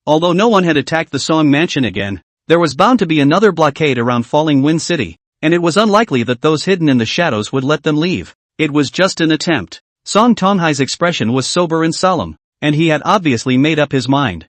Although no one had attacked the Song mansion again, there was bound to be another blockade around Falling Wind City, and it was unlikely that those hidden in the shadows would let them leave. It was just an attempt. Song Tonghai's expression was sober and solemn, and he had obviously made up his mind.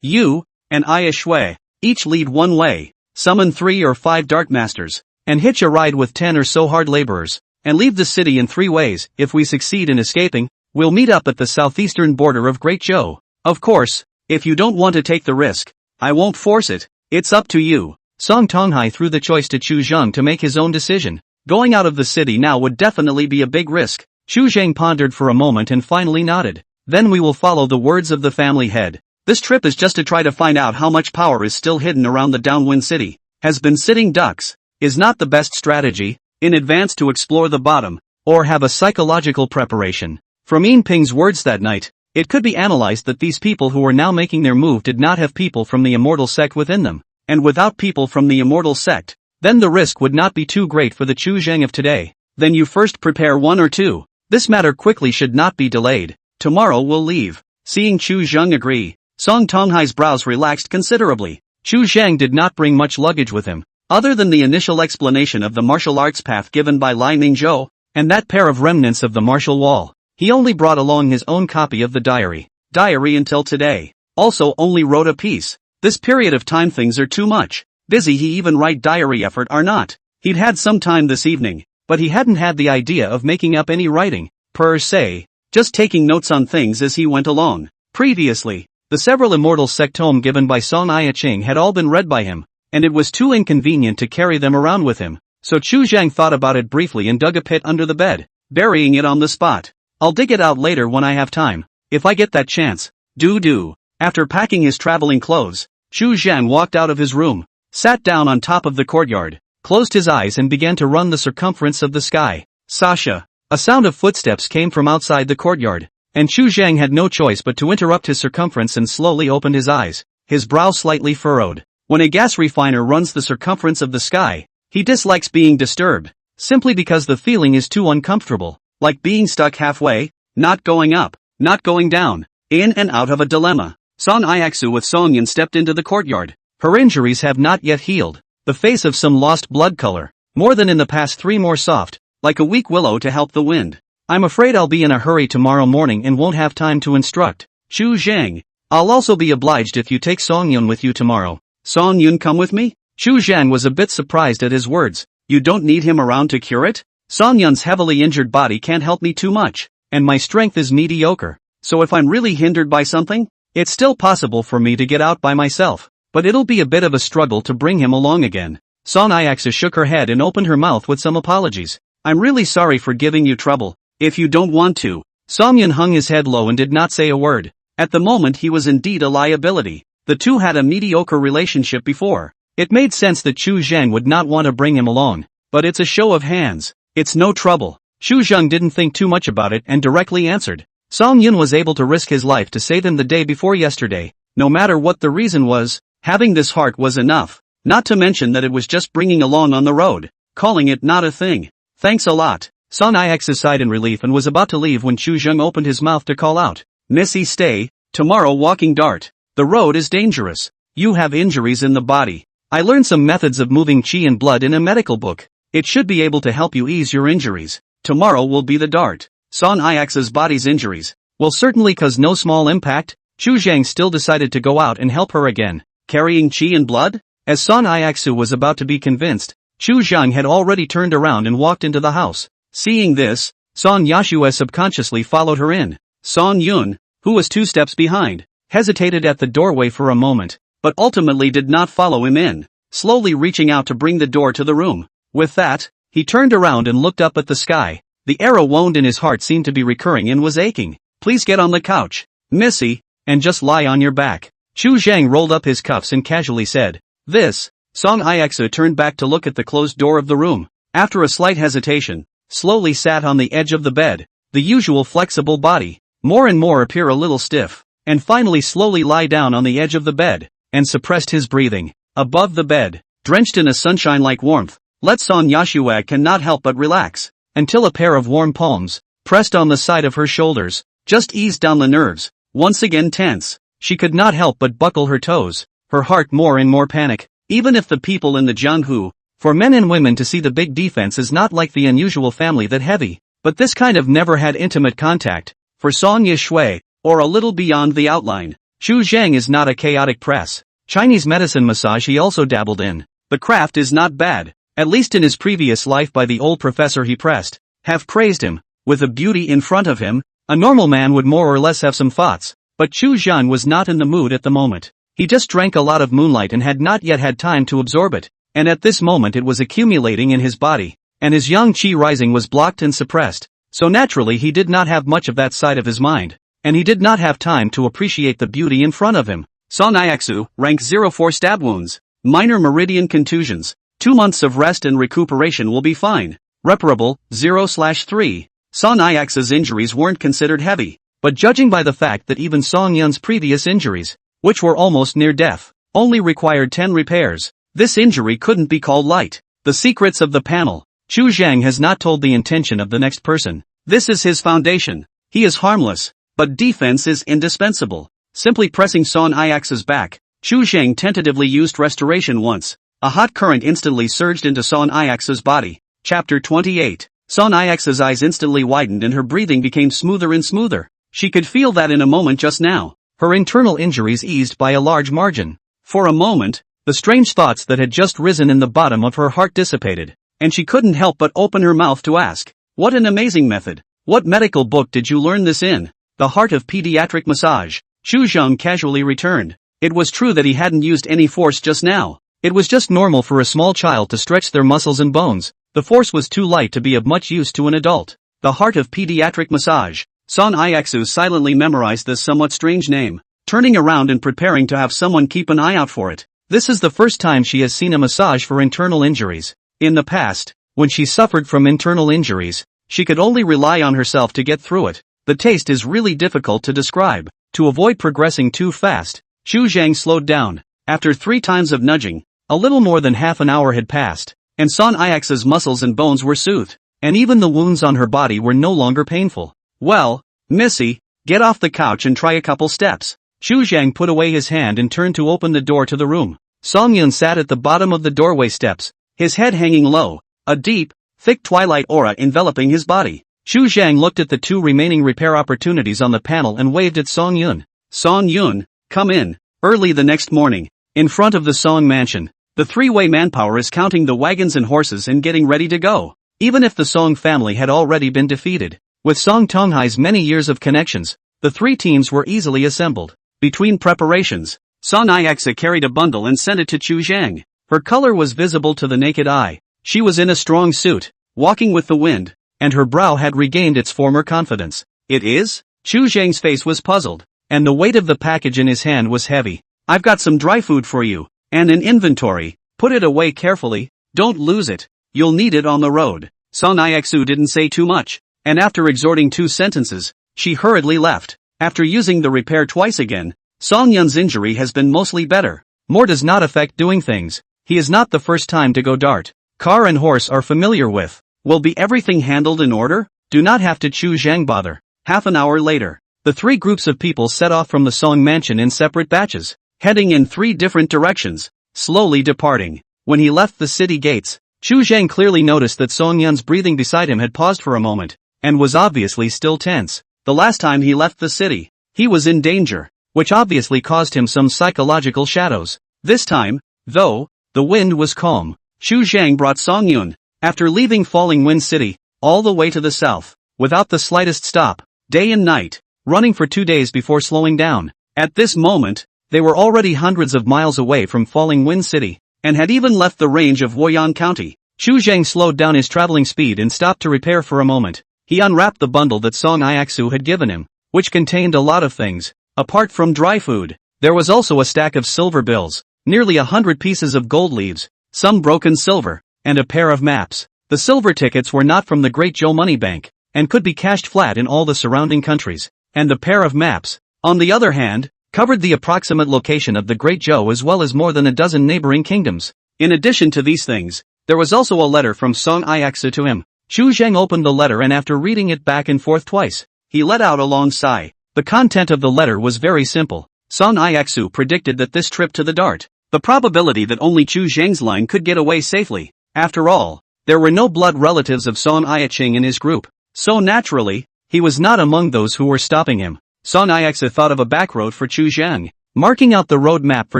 You, and I Shui, each lead one way, summon 3 or 5 dart masters, and hitch a ride with 10 or so hard laborers, and leave the city in 3 ways. If we succeed in escaping, we'll meet up at the southeastern border of Great Zhou. Of course, if you don't want to take the risk, I won't force it. It's up to you. Song Tonghai threw the choice to Chu Zheng to make his own decision. Going out of the city now would definitely be a big risk. Chu Zheng pondered for a moment and finally nodded. Then we will follow the words of the family head. This trip is just to try to find out how much power is still hidden around the downwind city. Has been sitting ducks is not the best strategy, in advance to explore the bottom, or have a psychological preparation. From Yin Ping's words that night, it could be analyzed that these people who were now making their move did not have people from the immortal sect within them, and without people from the immortal sect, then the risk would not be too great for the Chu Zheng of today. Then you first prepare 1 or 2. This matter quickly should not be delayed. Tomorrow we'll leave. Seeing Chu Zheng agree, Song Tonghai's brows relaxed considerably. Chu Zheng did not bring much luggage with him, other than the initial explanation of the martial arts path given by Lai Ningzhou, and that pair of remnants of the martial wall. He only brought along his own copy of the diary until today. Also only wrote a piece. This period of time things are too much. Busy he even write diary effort or not. He'd had some time this evening, but he hadn't had the idea of making up any writing, per se, just taking notes on things as he went along. Previously, the several immortal sect tome given by Song Ai-ching had all been read by him, and it was too inconvenient to carry them around with him, so Chu Zheng thought about it briefly and dug a pit under the bed, burying it on the spot. I'll dig it out later when I have time, if I get that chance. Do. After packing his traveling clothes, Chu Zheng walked out of his room, sat down on top of the courtyard, closed his eyes and began to run the circumference of the sky. Sasha. A sound of footsteps came from outside the courtyard, and Chu Zheng had no choice but to interrupt his circumference and slowly opened his eyes, his brow slightly furrowed. When a gas refiner runs the circumference of the sky, he dislikes being disturbed, simply because the feeling is too uncomfortable, like being stuck halfway, not going up, not going down, in and out of a dilemma. Song Iaxu with Song Yun stepped into the courtyard. Her injuries have not yet healed, the face of some lost blood color, more than in the past 3 more soft, like a weak willow to help the wind. I'm afraid I'll be in a hurry tomorrow morning and won't have time to instruct. Chu Zheng. I'll also be obliged if you take Song Yun with you tomorrow. Song Yun come with me? Chu Zheng was a bit surprised at his words. You don't need him around to cure it? Song Yun's heavily injured body can't help me too much, and my strength is mediocre. So if I'm really hindered by something, it's still possible for me to get out by myself, but it'll be a bit of a struggle to bring him along again. Song Iaxu shook her head and opened her mouth with some apologies. I'm really sorry for giving you trouble. If you don't want to. Song Yun hung his head low and did not say a word. At the moment he was indeed a liability. The two had a mediocre relationship before. It made sense that Chu Zheng would not want to bring him along, but it's a show of hands. It's no trouble. Chu Zheng didn't think too much about it and directly answered. Song Yun was able to risk his life to save him the day before yesterday. No matter what the reason was, having this heart was enough. Not to mention that it was just bringing along on the road, calling it not a thing. Thanks a lot. Song Iaxu sighed in relief and was about to leave when Chu Zheng opened his mouth to call out. Missy stay, tomorrow walking dart. The road is dangerous. You have injuries in the body. I learned some methods of moving qi and blood in a medical book. It should be able to help you ease your injuries. Tomorrow will be the dart. Song Iaxu's body's injuries will certainly cause no small impact. Chu Zheng still decided to go out and help her again. Carrying qi and blood? As Song Iaxu was about to be convinced, Chu Zheng had already turned around and walked into the house. Seeing this, Song Yashue subconsciously followed her in. Song Yun, who was 2 steps behind, hesitated at the doorway for a moment, but ultimately did not follow him in, slowly reaching out to bring the door to the room. With that, he turned around and looked up at the sky. The arrow wound in his heart seemed to be recurring and was aching. Please get on the couch, Missy, and just lie on your back. Chu Zhang rolled up his cuffs and casually said, "This." Song Iexu turned back to look at the closed door of the room. After a slight hesitation, slowly sat on the edge of the bed, the usual flexible body, more and more appear a little stiff, and finally slowly lie down on the edge of the bed, and suppressed his breathing. Above the bed, drenched in a sunshine-like warmth, Let Song Yashua cannot help but relax, until a pair of warm palms, pressed on the side of her shoulders, just eased down the nerves. Once again tense, she could not help but buckle her toes, her heart more and more panic. Even if the people in the Jianghu, for men and women to see the big defense is not like the unusual family that heavy, but this kind of never had intimate contact, for Song Yishui, or a little beyond the outline. Chu Zhang is not a chaotic press. Chinese medicine massage he also dabbled in. The craft is not bad, at least in his previous life by the old professor he pressed, have praised him. With a beauty in front of him, a normal man would more or less have some thoughts, but Chu Zhang was not in the mood at the moment. He just drank a lot of moonlight and had not yet had time to absorb it, and at this moment it was accumulating in his body, and his yang qi rising was blocked and suppressed, so naturally he did not have much of that side of his mind, and he did not have time to appreciate the beauty in front of him. Song Iexu, rank 04 stab wounds, minor meridian contusions, 2 months of rest and recuperation will be fine. Reparable, 0/3. Song Iexu's injuries weren't considered heavy, but judging by the fact that even Song Yun's previous injuries, which were almost near death, only required 10 repairs, this injury couldn't be called light. The secrets of the panel. Chu Zhang has not told the intention of the next person. This is his foundation. He is harmless, but defense is indispensable. Simply pressing Song Iexu's back, Chu Zhang tentatively used restoration once. A hot current instantly surged into Song Iexu's body. Chapter 28. Song Iexu's eyes instantly widened and her breathing became smoother and smoother. She could feel that in a moment just now. Her internal injuries eased by a large margin. For a moment, the strange thoughts that had just risen in the bottom of her heart dissipated, and she couldn't help but open her mouth to ask, "What an amazing method! What medical book did you learn this in?" The heart of pediatric massage. Chu Zhang casually returned. It was true that he hadn't used any force just now. It was just normal for a small child to stretch their muscles and bones. The force was too light to be of much use to an adult. The heart of pediatric massage. Song Iexu silently memorized this somewhat strange name, turning around and preparing to have someone keep an eye out for it. This is the first time she has seen a massage for internal injuries. In the past, when she suffered from internal injuries, she could only rely on herself to get through it. The taste is really difficult to describe. To avoid progressing too fast, Chu Zhang slowed down. After 3 times of nudging, a little more than half an hour had passed, and Song Iexu's muscles and bones were soothed, and even the wounds on her body were no longer painful. "Well, Missy, get off the couch and try a couple steps." Chu Zhang put away his hand and turned to open the door to the room. Song Yun sat at the bottom of the doorway steps, his head hanging low, a deep, thick twilight aura enveloping his body. Chu Zhang looked at the 2 remaining repair opportunities on the panel and waved at Song Yun. "Song Yun, come in." Early the next morning, in front of the Song mansion, the 3-way manpower is counting the wagons and horses and getting ready to go. Even if the Song family had already been defeated, with Song Tonghai's many years of connections, the 3 teams were easily assembled. Between preparations, Song Iexu carried a bundle and sent it to Chu Zhang. Her color was visible to the naked eye. She was in a strong suit, walking with the wind, and her brow had regained its former confidence. "It is?" Chu Zhang's face was puzzled, and the weight of the package in his hand was heavy. "I've got some dry food for you, and an inventory. Put it away carefully, don't lose it. You'll need it on the road." Song Iexu didn't say too much, and after exhorting 2 sentences, she hurriedly left. After using the repair twice again, Song Yun's injury has been mostly better. More does not affect doing things. He is not the first time to go dart. Car and horse are familiar with. Will be everything handled in order? Do not have to Chu Zhang bother. Half an hour later, the 3 groups of people set off from the Song mansion in separate batches, heading in 3 different directions, slowly departing. When he left the city gates, Chu Zhang clearly noticed that Song Yun's breathing beside him had paused for a moment, and was obviously still tense. The last time he left the city, he was in danger, which obviously caused him some psychological shadows. This time, though, the wind was calm. Chu Zhang brought Song Yun, after leaving Falling Wind City, all the way to the south, without the slightest stop, day and night, running for 2 days before slowing down. At this moment, they were already hundreds of miles away from Falling Wind City, and had even left the range of Woyan County. Chu Zhang slowed down his traveling speed and stopped to repair for a moment. He unwrapped the bundle that Song Iexu had given him, which contained a lot of things. Apart from dry food, There was also a stack of silver bills, nearly 100 pieces of gold leaves, some broken silver, and a pair of maps. The silver tickets were not from the Great Joe Money Bank, and could be cashed flat in all the surrounding countries, and the pair of maps, on the other hand, covered the approximate location of the Great Joe as well as more than a dozen neighboring kingdoms. In addition to these things, there was also a letter from Song Iaxu to him. Chu Zheng opened the letter and after reading it back and forth twice, he let out a long sigh. The content of the letter was very simple. Song Iaxu predicted that this trip to the Dart, the probability that only Chu Zheng's line could get away safely. After all, there were no blood relatives of Song Iaxing in his group, so naturally, he was not among those who were stopping him. Song Iaxu thought of a back road for Chu Zheng, marking out the road map for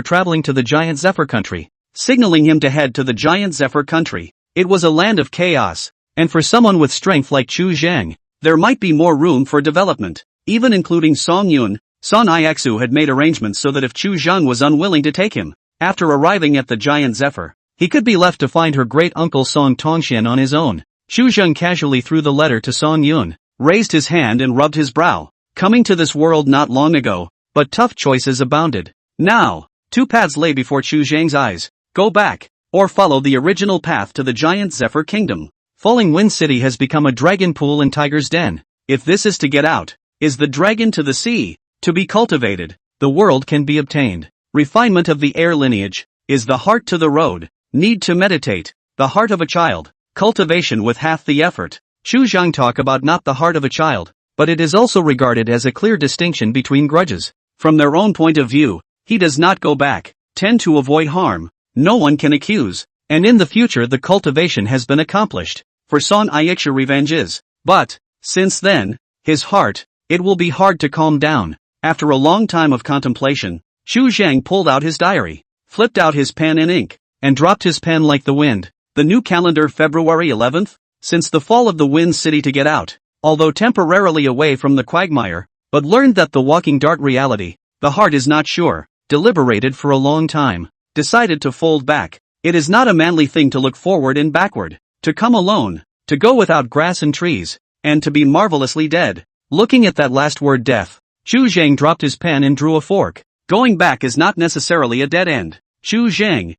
traveling to the Giant Zephyr country, signaling him to head to the Giant Zephyr country. It was a land of chaos, and for someone with strength like Chu Zheng, there might be more room for development, even including Song Yun. Song Iaxu had made arrangements so that if Chu Zheng was unwilling to take him, after arriving at the Giant Zephyr, he could be left to find her great-uncle Song Tongxian on his own. Chu Zheng casually threw the letter to Song Yun, raised his hand and rubbed his brow. Coming to this world not long ago, but tough choices abounded. Now, two paths lay before Chu Zheng's eyes. Go back, or follow the original path to the Giant Zephyr Kingdom. Falling Wind City has become a dragon pool and tiger's den. If this is to get out, is the dragon to the sea, to be cultivated, the world can be obtained. Refinement of the air lineage, is the heart to the road, need to meditate, the heart of a child, cultivation with half the effort. Chu Zheng talk about not the heart of a child, but it is also regarded as a clear distinction between grudges. From their own point of view, he does not go back, tend to avoid harm, no one can accuse, and in the future the cultivation has been accomplished. For Song Iaxu revenge is, but, since then, his heart, it will be hard to calm down. After a long time of contemplation, Chu Zheng pulled out his diary, flipped out his pen and ink, and dropped his pen like the wind. The new calendar February 11th, since the fall of the Wind City to get out, although temporarily away from the quagmire, but learned that the walking dart reality, the heart is not sure, deliberated for a long time, decided to fold back. It is not a manly thing to look forward and backward, to come alone, to go without grass and trees, and to be marvelously dead. Looking at that last word death, Chu Zheng dropped his pen and drew a fork. Going back is not necessarily a dead end. Chu Zheng,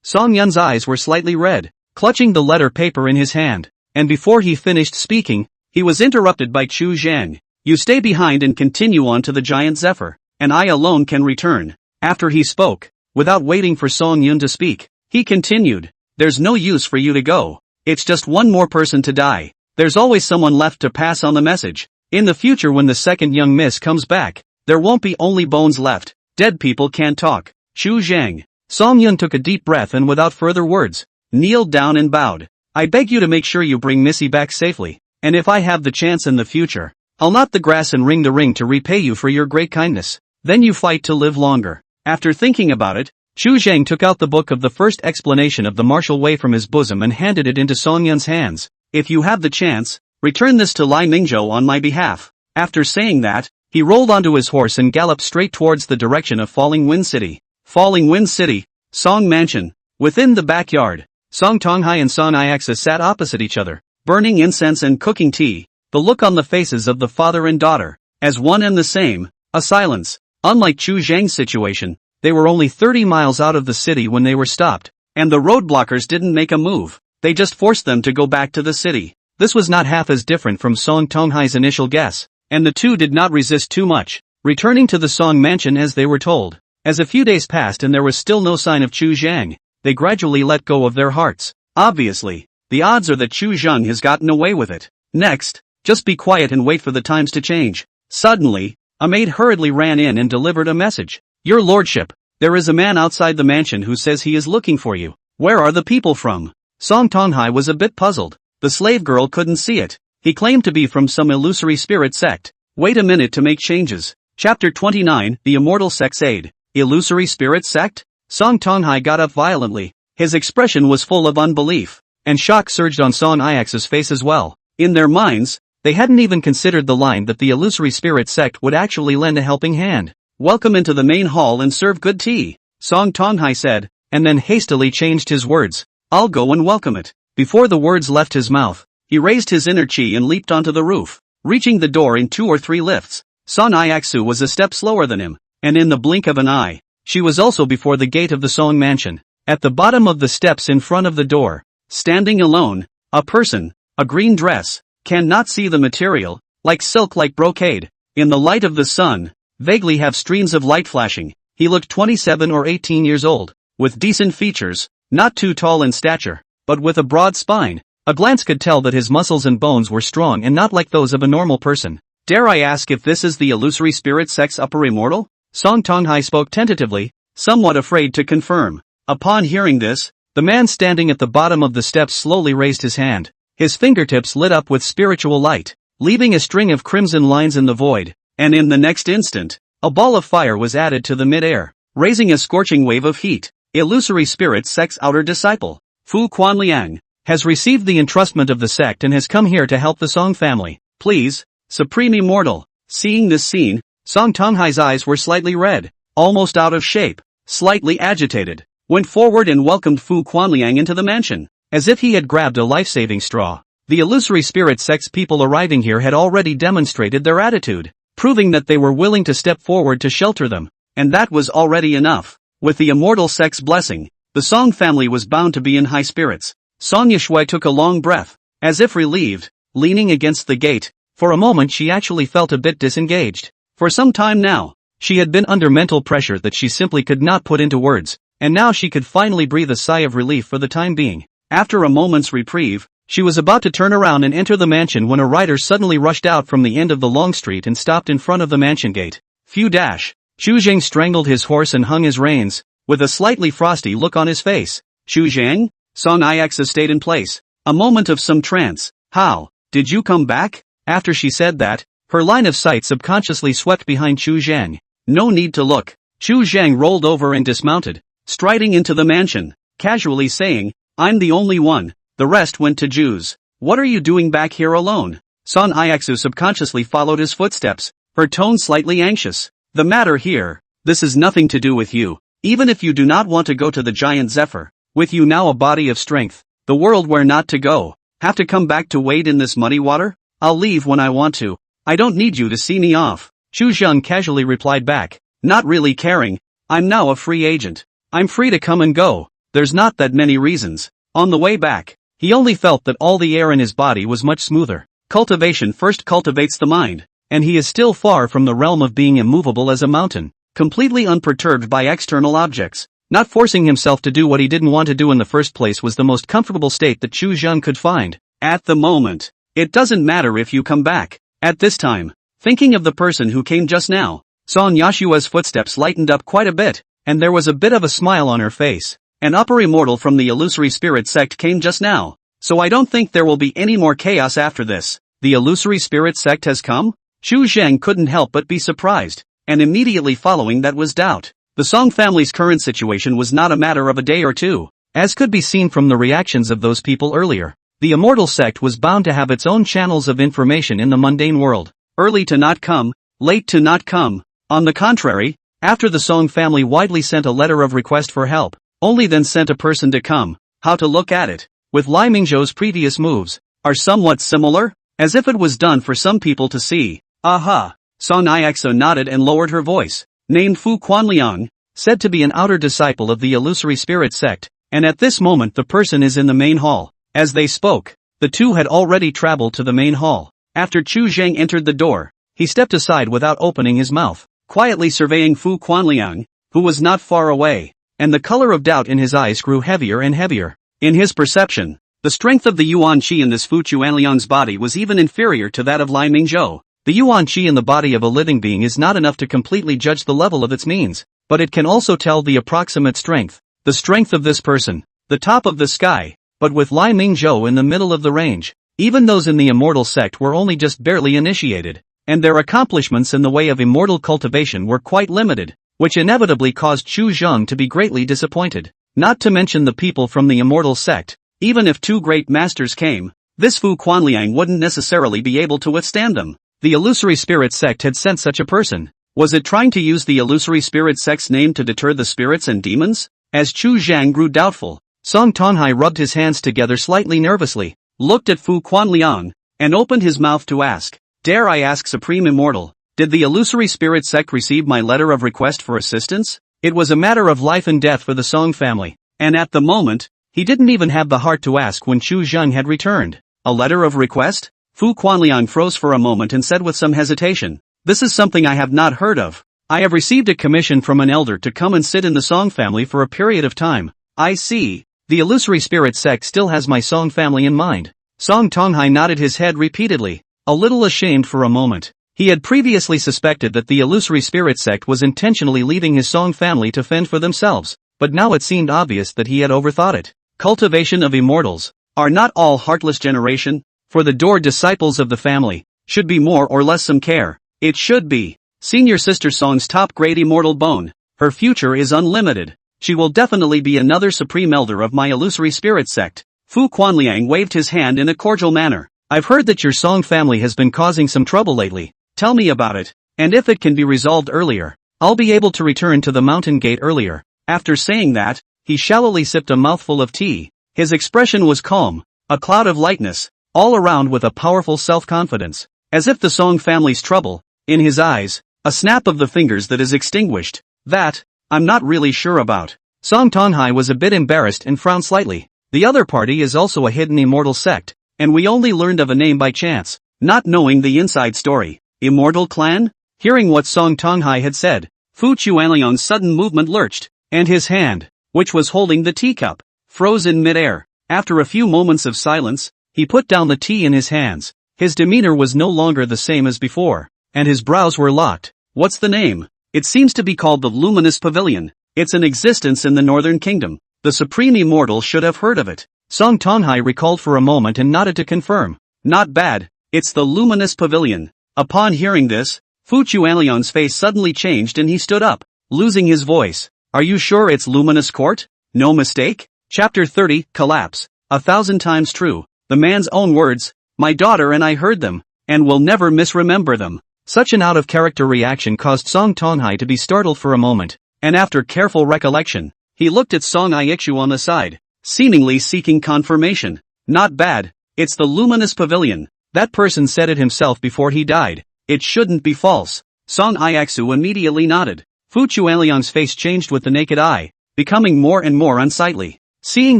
Song Yun's eyes were slightly red, clutching the letter paper in his hand, and before he finished speaking, he was interrupted by Chu Zheng. You stay behind and continue on to the Giant Zephyr, and I alone can return. After he spoke, without waiting for Song Yun to speak, he continued, there's no use for you to go. It's just one more person to die. There's always someone left to pass on the message. In the future when the second young miss comes back, there won't be only bones left. Dead people can't talk. Chu Zheng. Song Yun took a deep breath and without further words, kneeled down and bowed. I beg you to make sure you bring Missy back safely, and if I have the chance in the future, I'll knot the grass and ring the ring to repay you for your great kindness. Then you fight to live longer. After thinking about it, Chu Zheng took out the book of the first explanation of the martial way from his bosom and handed it into Song Yun's hands. If you have the chance, return this to Lai Mingzhou on my behalf. After saying that, he rolled onto his horse and galloped straight towards the direction of Falling Wind City. Falling Wind City, Song Mansion. Within the backyard, Song Tonghai and Song Iaxu sat opposite each other, burning incense and cooking tea. The look on the faces of the father and daughter, as one and the same, a silence. Unlike Chu Zheng's situation, they were only 30 miles out of the city when they were stopped, and the roadblockers didn't make a move. They just forced them to go back to the city. This was not half as different from Song Tonghai's initial guess, and the two did not resist too much, returning to the Song Mansion as they were told. As a few days passed and there was still no sign of Chu Zheng, they gradually let go of their hearts. Obviously, the odds are that Chu Zheng has gotten away with it. Next, just be quiet and wait for the times to change. Suddenly, a maid hurriedly ran in and delivered a message. Your lordship, there is a man outside the mansion who says he is looking for you. Where are the people from? Song Tonghai was a bit puzzled. The slave girl couldn't see it. He claimed to be from some illusory spirit sect. Wait a minute to make changes. Chapter 29, The Immortal Sex Aid. Illusory spirit sect? Song Tonghai got up violently. His expression was full of unbelief, and shock surged on Song Iax's face as well. In their minds, they hadn't even considered the line that the illusory spirit sect would actually lend a helping hand. Welcome into the main hall and serve good tea, Song Tonghai said, and then hastily changed his words. I'll go and welcome it. Before the words left his mouth, he raised his inner chi and leaped onto the roof, reaching the door in 2 or 3 lifts. Song Iaxu was a step slower than him, and in the blink of an eye, she was also before the gate of the Song mansion. At the bottom of the steps in front of the door, standing alone, a person, a green dress, cannot see the material, like silk like brocade, in the light of the sun, vaguely have streams of light flashing. He looked 27 or 18 years old, with decent features, not too tall in stature, but with a broad spine. A glance could tell that his muscles and bones were strong and not like those of a normal person. Dare I ask if this is the illusory spirit sex upper immortal? Song Tonghai spoke tentatively, somewhat afraid to confirm. Upon hearing this, the man standing at the bottom of the steps slowly raised his hand. His fingertips lit up with spiritual light, leaving a string of crimson lines in the void, and in the next instant, a ball of fire was added to the mid-air, raising a scorching wave of heat. Illusory spirit sect's outer disciple, Fu Quanliang, has received the entrustment of the sect and has come here to help the Song family. Please, Supreme Immortal. Seeing this scene, Song Tonghai's eyes were slightly red, almost out of shape, slightly agitated, went forward and welcomed Fu Quanliang into the mansion, as if he had grabbed a life-saving straw. The illusory spirit sect's people arriving here had already demonstrated their attitude, proving that they were willing to step forward to shelter them, and that was already enough. With the immortal sect's blessing, the Song family was bound to be in high spirits. Song Yishui took a long breath, as if relieved, leaning against the gate. For a moment she actually felt a bit disengaged. For some time now, she had been under mental pressure that she simply could not put into words, and now she could finally breathe a sigh of relief for the time being. After a moment's reprieve, she was about to turn around and enter the mansion when a rider suddenly rushed out from the end of the long street and stopped in front of the mansion gate. Phew dash. Xu Zhang strangled his horse and hung his reins, with a slightly frosty look on his face. Xu Zhang? Song Ixa stayed in place. A moment of some trance. How? Did you come back? After she said that, her line of sight subconsciously swept behind Xu Zhang. No need to look. Xu Zhang rolled over and dismounted, striding into the mansion, casually saying, I'm the only one, the rest went to Jews. What are you doing back here alone? Song Ixu subconsciously followed his footsteps, her tone slightly anxious. The matter here, this is nothing to do with you. Even if you do not want to go to the giant Zephyr, with you now a body of strength, the world where not to go, have to come back to wade in this muddy water? I'll leave when I want to. I don't need you to see me off. Xu Zhang casually replied back, not really caring. I'm now a free agent. I'm free to come and go. There's not that many reasons. On the way back, he only felt that all the air in his body was much smoother. Cultivation first cultivates the mind, and he is still far from the realm of being immovable as a mountain, completely unperturbed by external objects. Not forcing himself to do what he didn't want to do in the first place was the most comfortable state that Xu Zhang could find. At the moment, it doesn't matter if you come back. At this time, thinking of the person who came just now, Song Yashua's footsteps lightened up quite a bit, and there was a bit of a smile on her face. An upper immortal from the illusory spirit sect came just now, so I don't think there will be any more chaos after this. The illusory spirit sect has come? Xu Zhang couldn't help but be surprised, and immediately following that was doubt. The Song family's current situation was not a matter of a day or two, as could be seen from the reactions of those people earlier. The immortal sect was bound to have its own channels of information in the mundane world. Early to not come, late to not come. On the contrary, after the Song family widely sent a letter of request for help, only then sent a person to come. How to look at it, with Lai Mingzhou's previous moves, are somewhat similar, as if it was done for some people to see. Aha! Song Ixa nodded and lowered her voice. Named Fu Quanliang, said to be an outer disciple of the illusory spirit sect, and at this moment the person is in the main hall. As they spoke, the two had already traveled to the main hall. After Xu Zhang entered the door, he stepped aside without opening his mouth, quietly surveying Fu Quanliang, who was not far away, and the color of doubt in his eyes grew heavier and heavier. In his perception, the strength of the Yuan Qi in this Fu Quanliang's body was even inferior to that of Lai Mingzhou. The Yuan Qi in the body of a living being is not enough to completely judge the level of its means, but it can also tell the approximate strength. The strength of this person, the top of the sky, but with Lai Mingzhou in the middle of the range. Even those in the immortal sect were only just barely initiated, and their accomplishments in the way of immortal cultivation were quite limited, which inevitably caused Xu Zhang to be greatly disappointed. Not to mention the people from the immortal sect. Even if two great masters came, this Fu Quanliang wouldn't necessarily be able to withstand them. The illusory spirit sect had sent such a person. Was it trying to use the illusory spirit sect's name to deter the spirits and demons? As Xu Zhang grew doubtful, Song Tonghai rubbed his hands together slightly nervously, looked at Fu Quanliang, and opened his mouth to ask, "Dare I ask, Supreme Immortal, Did the illusory spirit sect receive my letter of request for assistance? It was a matter of life and death for the Song family, and at the moment, he didn't even have the heart to ask when Chu Zheng had returned. A letter of request? Fu Quanliang froze for a moment and said with some hesitation, "This is something I have not heard of. I have received a commission from an elder to come and sit in the Song family for a period of time." "I see. The illusory spirit sect still has my Song family in mind." Song Tonghai nodded his head repeatedly, a little ashamed for a moment. He had previously suspected that the illusory spirit sect was intentionally leaving his Song family to fend for themselves, but now it seemed obvious that he had overthought it. Cultivation of immortals. Are not all heartless generation? For the door disciples of the family, should be more or less some care. It should be. Senior sister Song's top grade immortal bone. Her future is unlimited. She will definitely be another supreme elder of my illusory spirit sect. Fu Quanliang waved his hand in a cordial manner. "I've heard that your Song family has been causing some trouble lately. Tell me about it, and if it can be resolved earlier, I'll be able to return to the mountain gate earlier." After saying that, he shallowly sipped a mouthful of tea. His expression was calm, a cloud of lightness, all around with a powerful self-confidence, as if the Song family's trouble, in his eyes, a snap of the fingers that is extinguished. "That, I'm not really sure about." Song Tonghai was a bit embarrassed and frowned slightly. "The other party is also a hidden immortal sect, and we only learned of a name by chance, not knowing the inside story." Immortal clan? Hearing what Song Tonghai had said, Fu Chuanliang's sudden movement lurched, and his hand, which was holding the teacup, froze in midair. After a few moments of silence, he put down the tea in his hands. His demeanor was no longer the same as before, and his brows were locked. "What's the name?" "It seems to be called the Luminous Pavilion. It's in existence in the Northern Kingdom. The Supreme Immortal should have heard of it." Song Tonghai recalled for a moment and nodded to confirm. "Not bad. It's the Luminous Pavilion." Upon hearing this, Fu Chuanliang's face suddenly changed and he stood up, losing his voice. "Are you sure it's Luminous Court? No mistake?" Chapter 30, Collapse. 1,000 times true. The man's own words, "My daughter and I heard them, and will never misremember them." Such an out-of-character reaction caused Song Tonghai to be startled for a moment, and after careful recollection, he looked at Song Iixu on the side, seemingly seeking confirmation. "Not bad. It's the Luminous Pavilion. That person said it himself before he died. It shouldn't be false." Song Iixu immediately nodded. Fu Chuanliang's face changed with the naked eye, becoming more and more unsightly. Seeing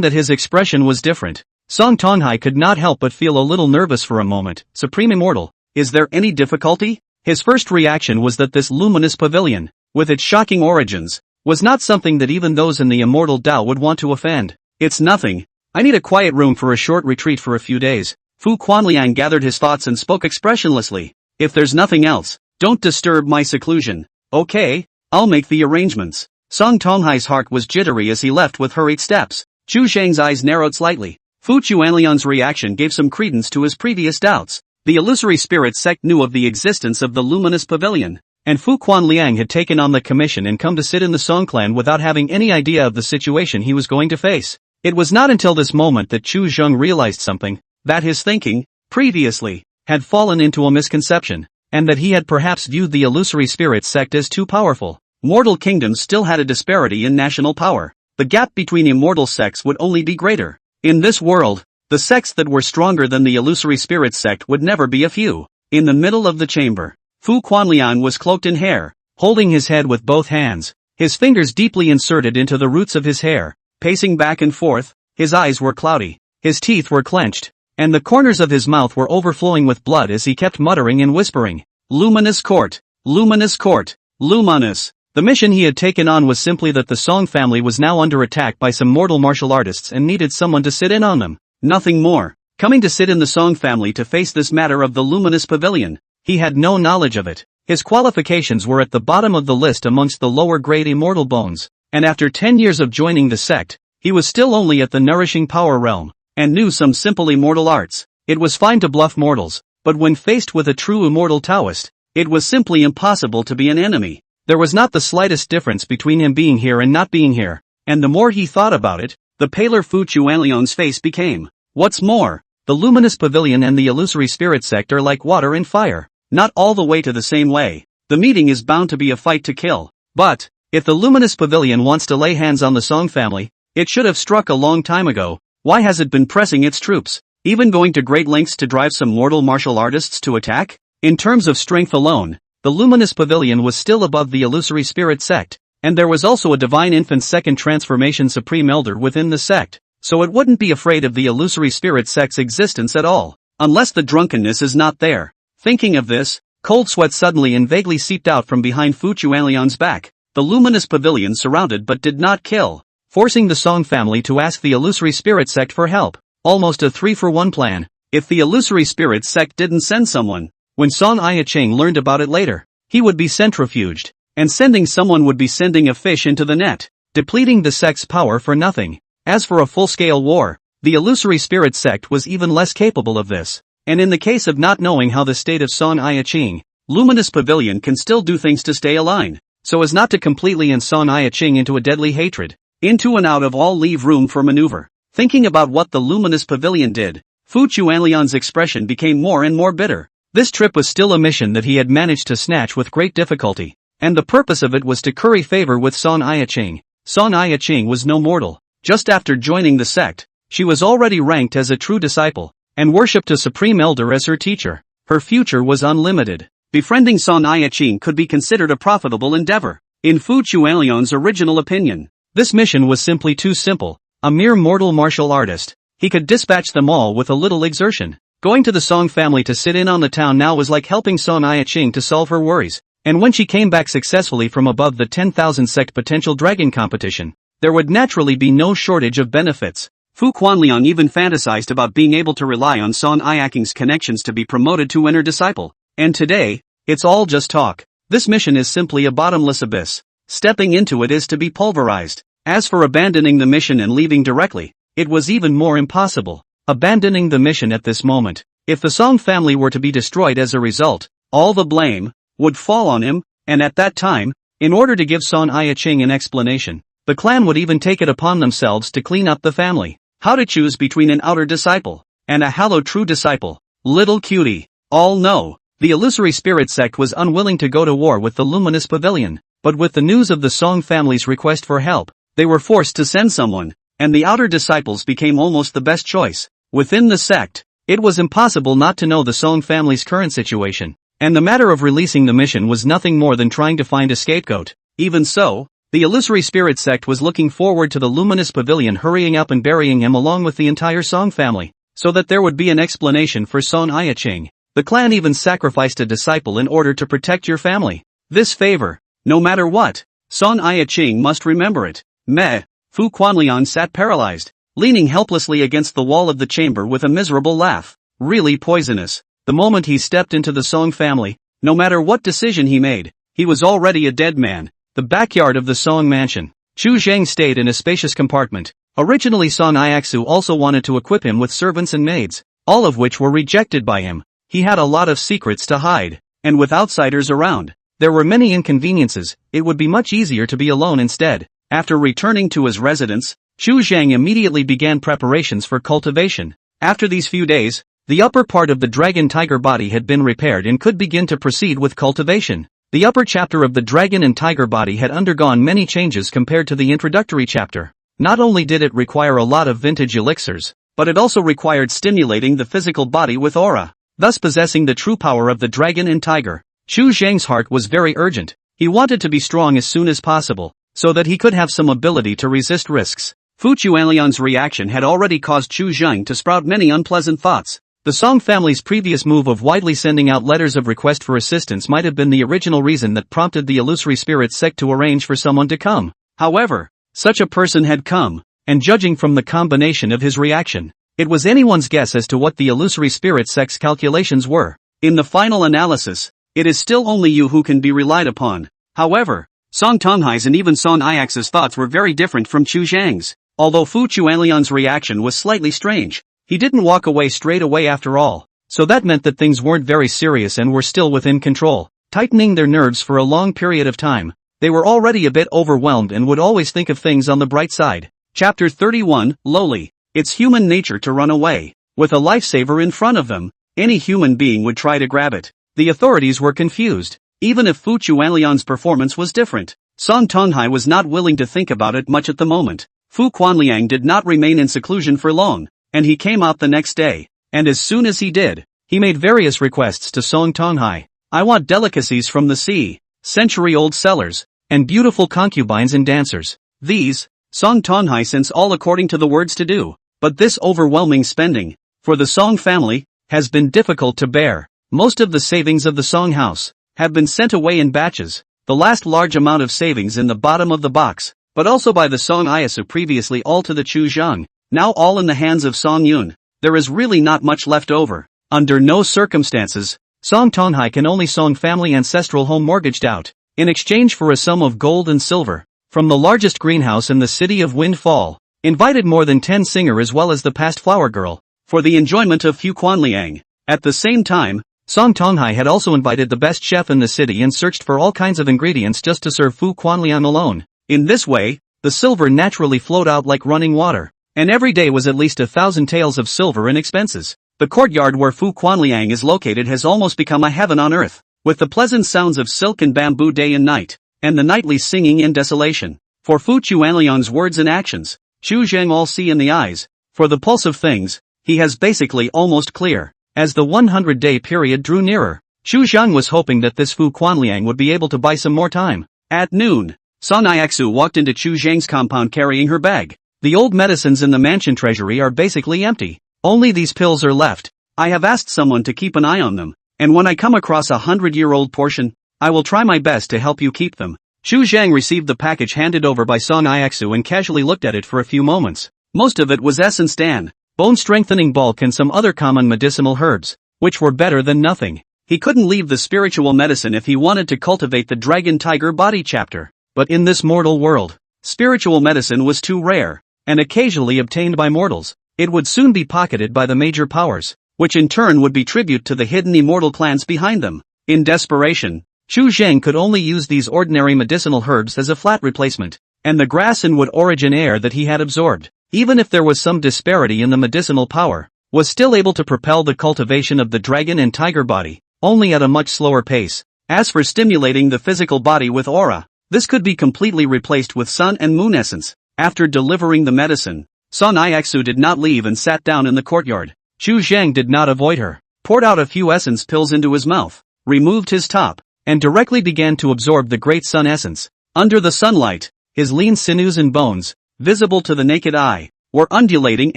that his expression was different, Song Tonghai could not help but feel a little nervous for a moment. "Supreme Immortal, is there any difficulty?" His first reaction was that this Luminous Pavilion, with its shocking origins, was not something that even those in the Immortal Tao would want to offend. "It's nothing. I need a quiet room for a short retreat for a few days." Fu Quanliang gathered his thoughts and spoke expressionlessly. "If there's nothing else, don't disturb my seclusion." "Okay, I'll make the arrangements." Song Tonghai's heart was jittery as he left with hurried steps. Chu Zheng's eyes narrowed slightly. Fu Chuanliang's reaction gave some credence to his previous doubts. The illusory spirit sect knew of the existence of the Luminous Pavilion, and Fu Quanliang had taken on the commission and come to sit in the Song clan without having any idea of the situation he was going to face. It was not until this moment that Chu Zheng realized something, that his thinking, previously, had fallen into a misconception, and that he had perhaps viewed the illusory spirit sect as too powerful. Mortal kingdoms still had a disparity in national power. The gap between immortal sects would only be greater. In this world, the sects that were stronger than the illusory spirit sect would never be a few. In the middle of the chamber, Fu Quanliang was cloaked in hair, holding his head with both hands, his fingers deeply inserted into the roots of his hair, pacing back and forth. His eyes were cloudy, his teeth were clenched, and the corners of his mouth were overflowing with blood as he kept muttering and whispering, "Luminous Court, Luminous Court, Luminous." The mission he had taken on was simply that the Song family was now under attack by some mortal martial artists and needed someone to sit in on them. Nothing more. Coming to sit in the Song family to face this matter of the Luminous Pavilion, he had no knowledge of it. His qualifications were at the bottom of the list amongst the lower-grade immortal bones, and after 10 years of joining the sect, he was still only at the nourishing power realm, and knew some simple immortal arts. It was fine to bluff mortals, but when faced with a true immortal Taoist, it was simply impossible to be an enemy. There was not the slightest difference between him being here and not being here, and the more he thought about it, the paler Fu Chuanliang's face became. What's more, the Luminous Pavilion and the illusory spirit sect are like water and fire, not all the way to the same way. The meeting is bound to be a fight to kill. But, if the Luminous Pavilion wants to lay hands on the Song family, it should have struck a long time ago. Why has it been pressing its troops, even going to great lengths to drive some mortal martial artists to attack? In terms of strength alone, the luminous pavilion was still above the illusory spirit sect, and there was also a divine infant second transformation supreme elder within the sect, so it wouldn't be afraid of the illusory spirit sect's existence at all, unless the drunkenness is not there. Thinking of this, cold sweat suddenly and vaguely seeped out from behind Fu Chuanlian's back. The luminous pavilion surrounded but did not kill, forcing the Song family to ask the illusory spirit sect for help. Almost a 3-for-1 plan. If the illusory spirit sect didn't send someone, when Song Ai-ching learned about it later, he would be centrifuged, and sending someone would be sending a fish into the net, depleting the sect's power for nothing. As for a full-scale war, the illusory spirit sect was even less capable of this, and in the case of not knowing how the state of Song Ai-ching, luminous pavilion can still do things to stay aligned, so as not to completely end Song Ai-ching into a deadly hatred. Into and out of all leave room for maneuver. Thinking about what the luminous pavilion did, Fu Chuanlian's expression became more and more bitter. This trip was still a mission that he had managed to snatch with great difficulty, and the purpose of it was to curry favor with Song Ai-ching. Song Ai-ching was no mortal. Just after joining the sect, she was already ranked as a true disciple, and worshipped a supreme elder as her teacher. Her future was unlimited. Befriending Song Ai-ching could be considered a profitable endeavor. In Fu Chuanlian's original opinion, this mission was simply too simple. A mere mortal martial artist, he could dispatch them all with a little exertion. Going to the Song family to sit in on the town now was like helping Song Ai-ching to solve her worries, and when she came back successfully from above the 10,000 sect potential dragon competition, there would naturally be no shortage of benefits. Fu Quanliang even fantasized about being able to rely on Song Ai-ching's connections to be promoted to inner disciple. And today, it's all just talk. This mission is simply a bottomless abyss. Stepping into it is to be pulverized. As for abandoning the mission and leaving directly, it was even more impossible. Abandoning the mission at this moment, if the Song family were to be destroyed as a result, all the blame would fall on him, and at that time, in order to give Song Ai-ching an explanation, the clan would even take it upon themselves to clean up the family. How to choose between an outer disciple and a hallowed true disciple? Little cutie. All know, the illusory spirit sect was unwilling to go to war with the luminous pavilion, but with the news of the Song family's request for help, they were forced to send someone, and the outer disciples became almost the best choice. Within the sect, it was impossible not to know the Song family's current situation, and the matter of releasing the mission was nothing more than trying to find a scapegoat. Even so, the illusory spirit sect was looking forward to the luminous pavilion hurrying up and burying him along with the entire Song family, so that there would be an explanation for Song Ai-ching. The clan even sacrificed a disciple in order to protect your family. This favor, no matter what, Song Ai-ching must remember it. Meh. Fu Quanliang sat paralyzed, leaning helplessly against the wall of the chamber with a miserable laugh. Really poisonous. The moment he stepped into the Song family, no matter what decision he made, he was already a dead man. The backyard of the Song mansion. Chu Zhang stayed in a spacious compartment. Originally Song Iaxu also wanted to equip him with servants and maids, all of which were rejected by him. He had a lot of secrets to hide, and with outsiders around, there were many inconveniences. It would be much easier to be alone instead. After returning to his residence, Chu Zhang immediately began preparations for cultivation. After these few days, the upper part of the dragon tiger body had been repaired and could begin to proceed with cultivation. The upper chapter of the dragon and tiger body had undergone many changes compared to the introductory chapter. Not only did it require a lot of vintage elixirs, but it also required stimulating the physical body with aura, thus possessing the true power of the dragon and tiger. Chu Zhang's heart was very urgent. He wanted to be strong as soon as possible, so that he could have some ability to resist risks. Fu Chuanlian's reaction had already caused Chu Zhang to sprout many unpleasant thoughts. The Song family's previous move of widely sending out letters of request for assistance might have been the original reason that prompted the illusory spirit sect to arrange for someone to come. However, such a person had come, and judging from the combination of his reaction, it was anyone's guess as to what the illusory spirit sect's calculations were. In the final analysis, it is still only you who can be relied upon. However, Song Tonghai's and even Song Iax's thoughts were very different from Chu Zhang's. Although Fu Chuanlian's reaction was slightly strange, he didn't walk away straight away after all, so that meant that things weren't very serious and were still within control. Tightening their nerves for a long period of time, they were already a bit overwhelmed and would always think of things on the bright side. Chapter 31, Lowly. It's human nature to run away. With a lifesaver in front of them, any human being would try to grab it. The authorities were confused. Even if Fu Chuanlian's performance was different, Song Tonghai was not willing to think about it much at the moment. Fu Quanliang did not remain in seclusion for long, and he came out the next day, and as soon as he did, he made various requests to Song Tonghai. I want delicacies from the sea, century-old cellars, and beautiful concubines and dancers. These, Song Tonghai sends all according to the words to do. But this overwhelming spending, for the Song family, has been difficult to bear. Most of the savings of the Song house have been sent away in batches, the last large amount of savings in the bottom of the box, but also by the Song Iasu previously all to the Chu Zhang, now all in the hands of Song Yun. There is really not much left over. Under no circumstances, Song Tonghai can only Song family ancestral home mortgaged out, in exchange for a sum of gold and silver, from the largest greenhouse in the city of Windfall, invited more than 10 singer as well as the past flower girl, for the enjoyment of Fu Quanliang. At the same time, Song Tonghai had also invited the best chef in the city and searched for all kinds of ingredients just to serve Fu Quanliang alone. In this way, the silver naturally flowed out like running water, and every day was at least 1,000 taels of silver in expenses. The courtyard where Fu Quanliang is located has almost become a heaven on earth, with the pleasant sounds of silk and bamboo day and night, and the nightly singing in desolation. For Fu Quanliang's words and actions, Chu Zheng all see in the eyes. For the pulse of things, he has basically almost clear. As the 100-day period drew nearer, Chu Zheng was hoping that this Fu Quanliang would be able to buy some more time. At noon, Song Iaxu walked into Chu Zheng's compound carrying her bag. The old medicines in the mansion treasury are basically empty. Only these pills are left. I have asked someone to keep an eye on them, and when I come across a 100-year-old portion, I will try my best to help you keep them. Chu Zheng received the package handed over by Song Iaxu and casually looked at it for a few moments. Most of it was essence Dan, bone-strengthening bulk and some other common medicinal herbs, which were better than nothing. He couldn't leave the spiritual medicine if he wanted to cultivate the dragon tiger body chapter. But in this mortal world, spiritual medicine was too rare, and occasionally obtained by mortals. It would soon be pocketed by the major powers, which in turn would be tribute to the hidden immortal clans behind them. In desperation, Chu Zheng could only use these ordinary medicinal herbs as a flat replacement, and the grass and wood origin air that he had absorbed, even if there was some disparity in the medicinal power, was still able to propel the cultivation of the dragon and tiger body, only at a much slower pace. As for stimulating the physical body with aura, this could be completely replaced with sun and moon essence. After delivering the medicine, Song Iaxu did not leave and sat down in the courtyard. Chu Zheng did not avoid her, poured out a few essence pills into his mouth, removed his top, and directly began to absorb the great sun essence. Under the sunlight, his lean sinews and bones, visible to the naked eye, were undulating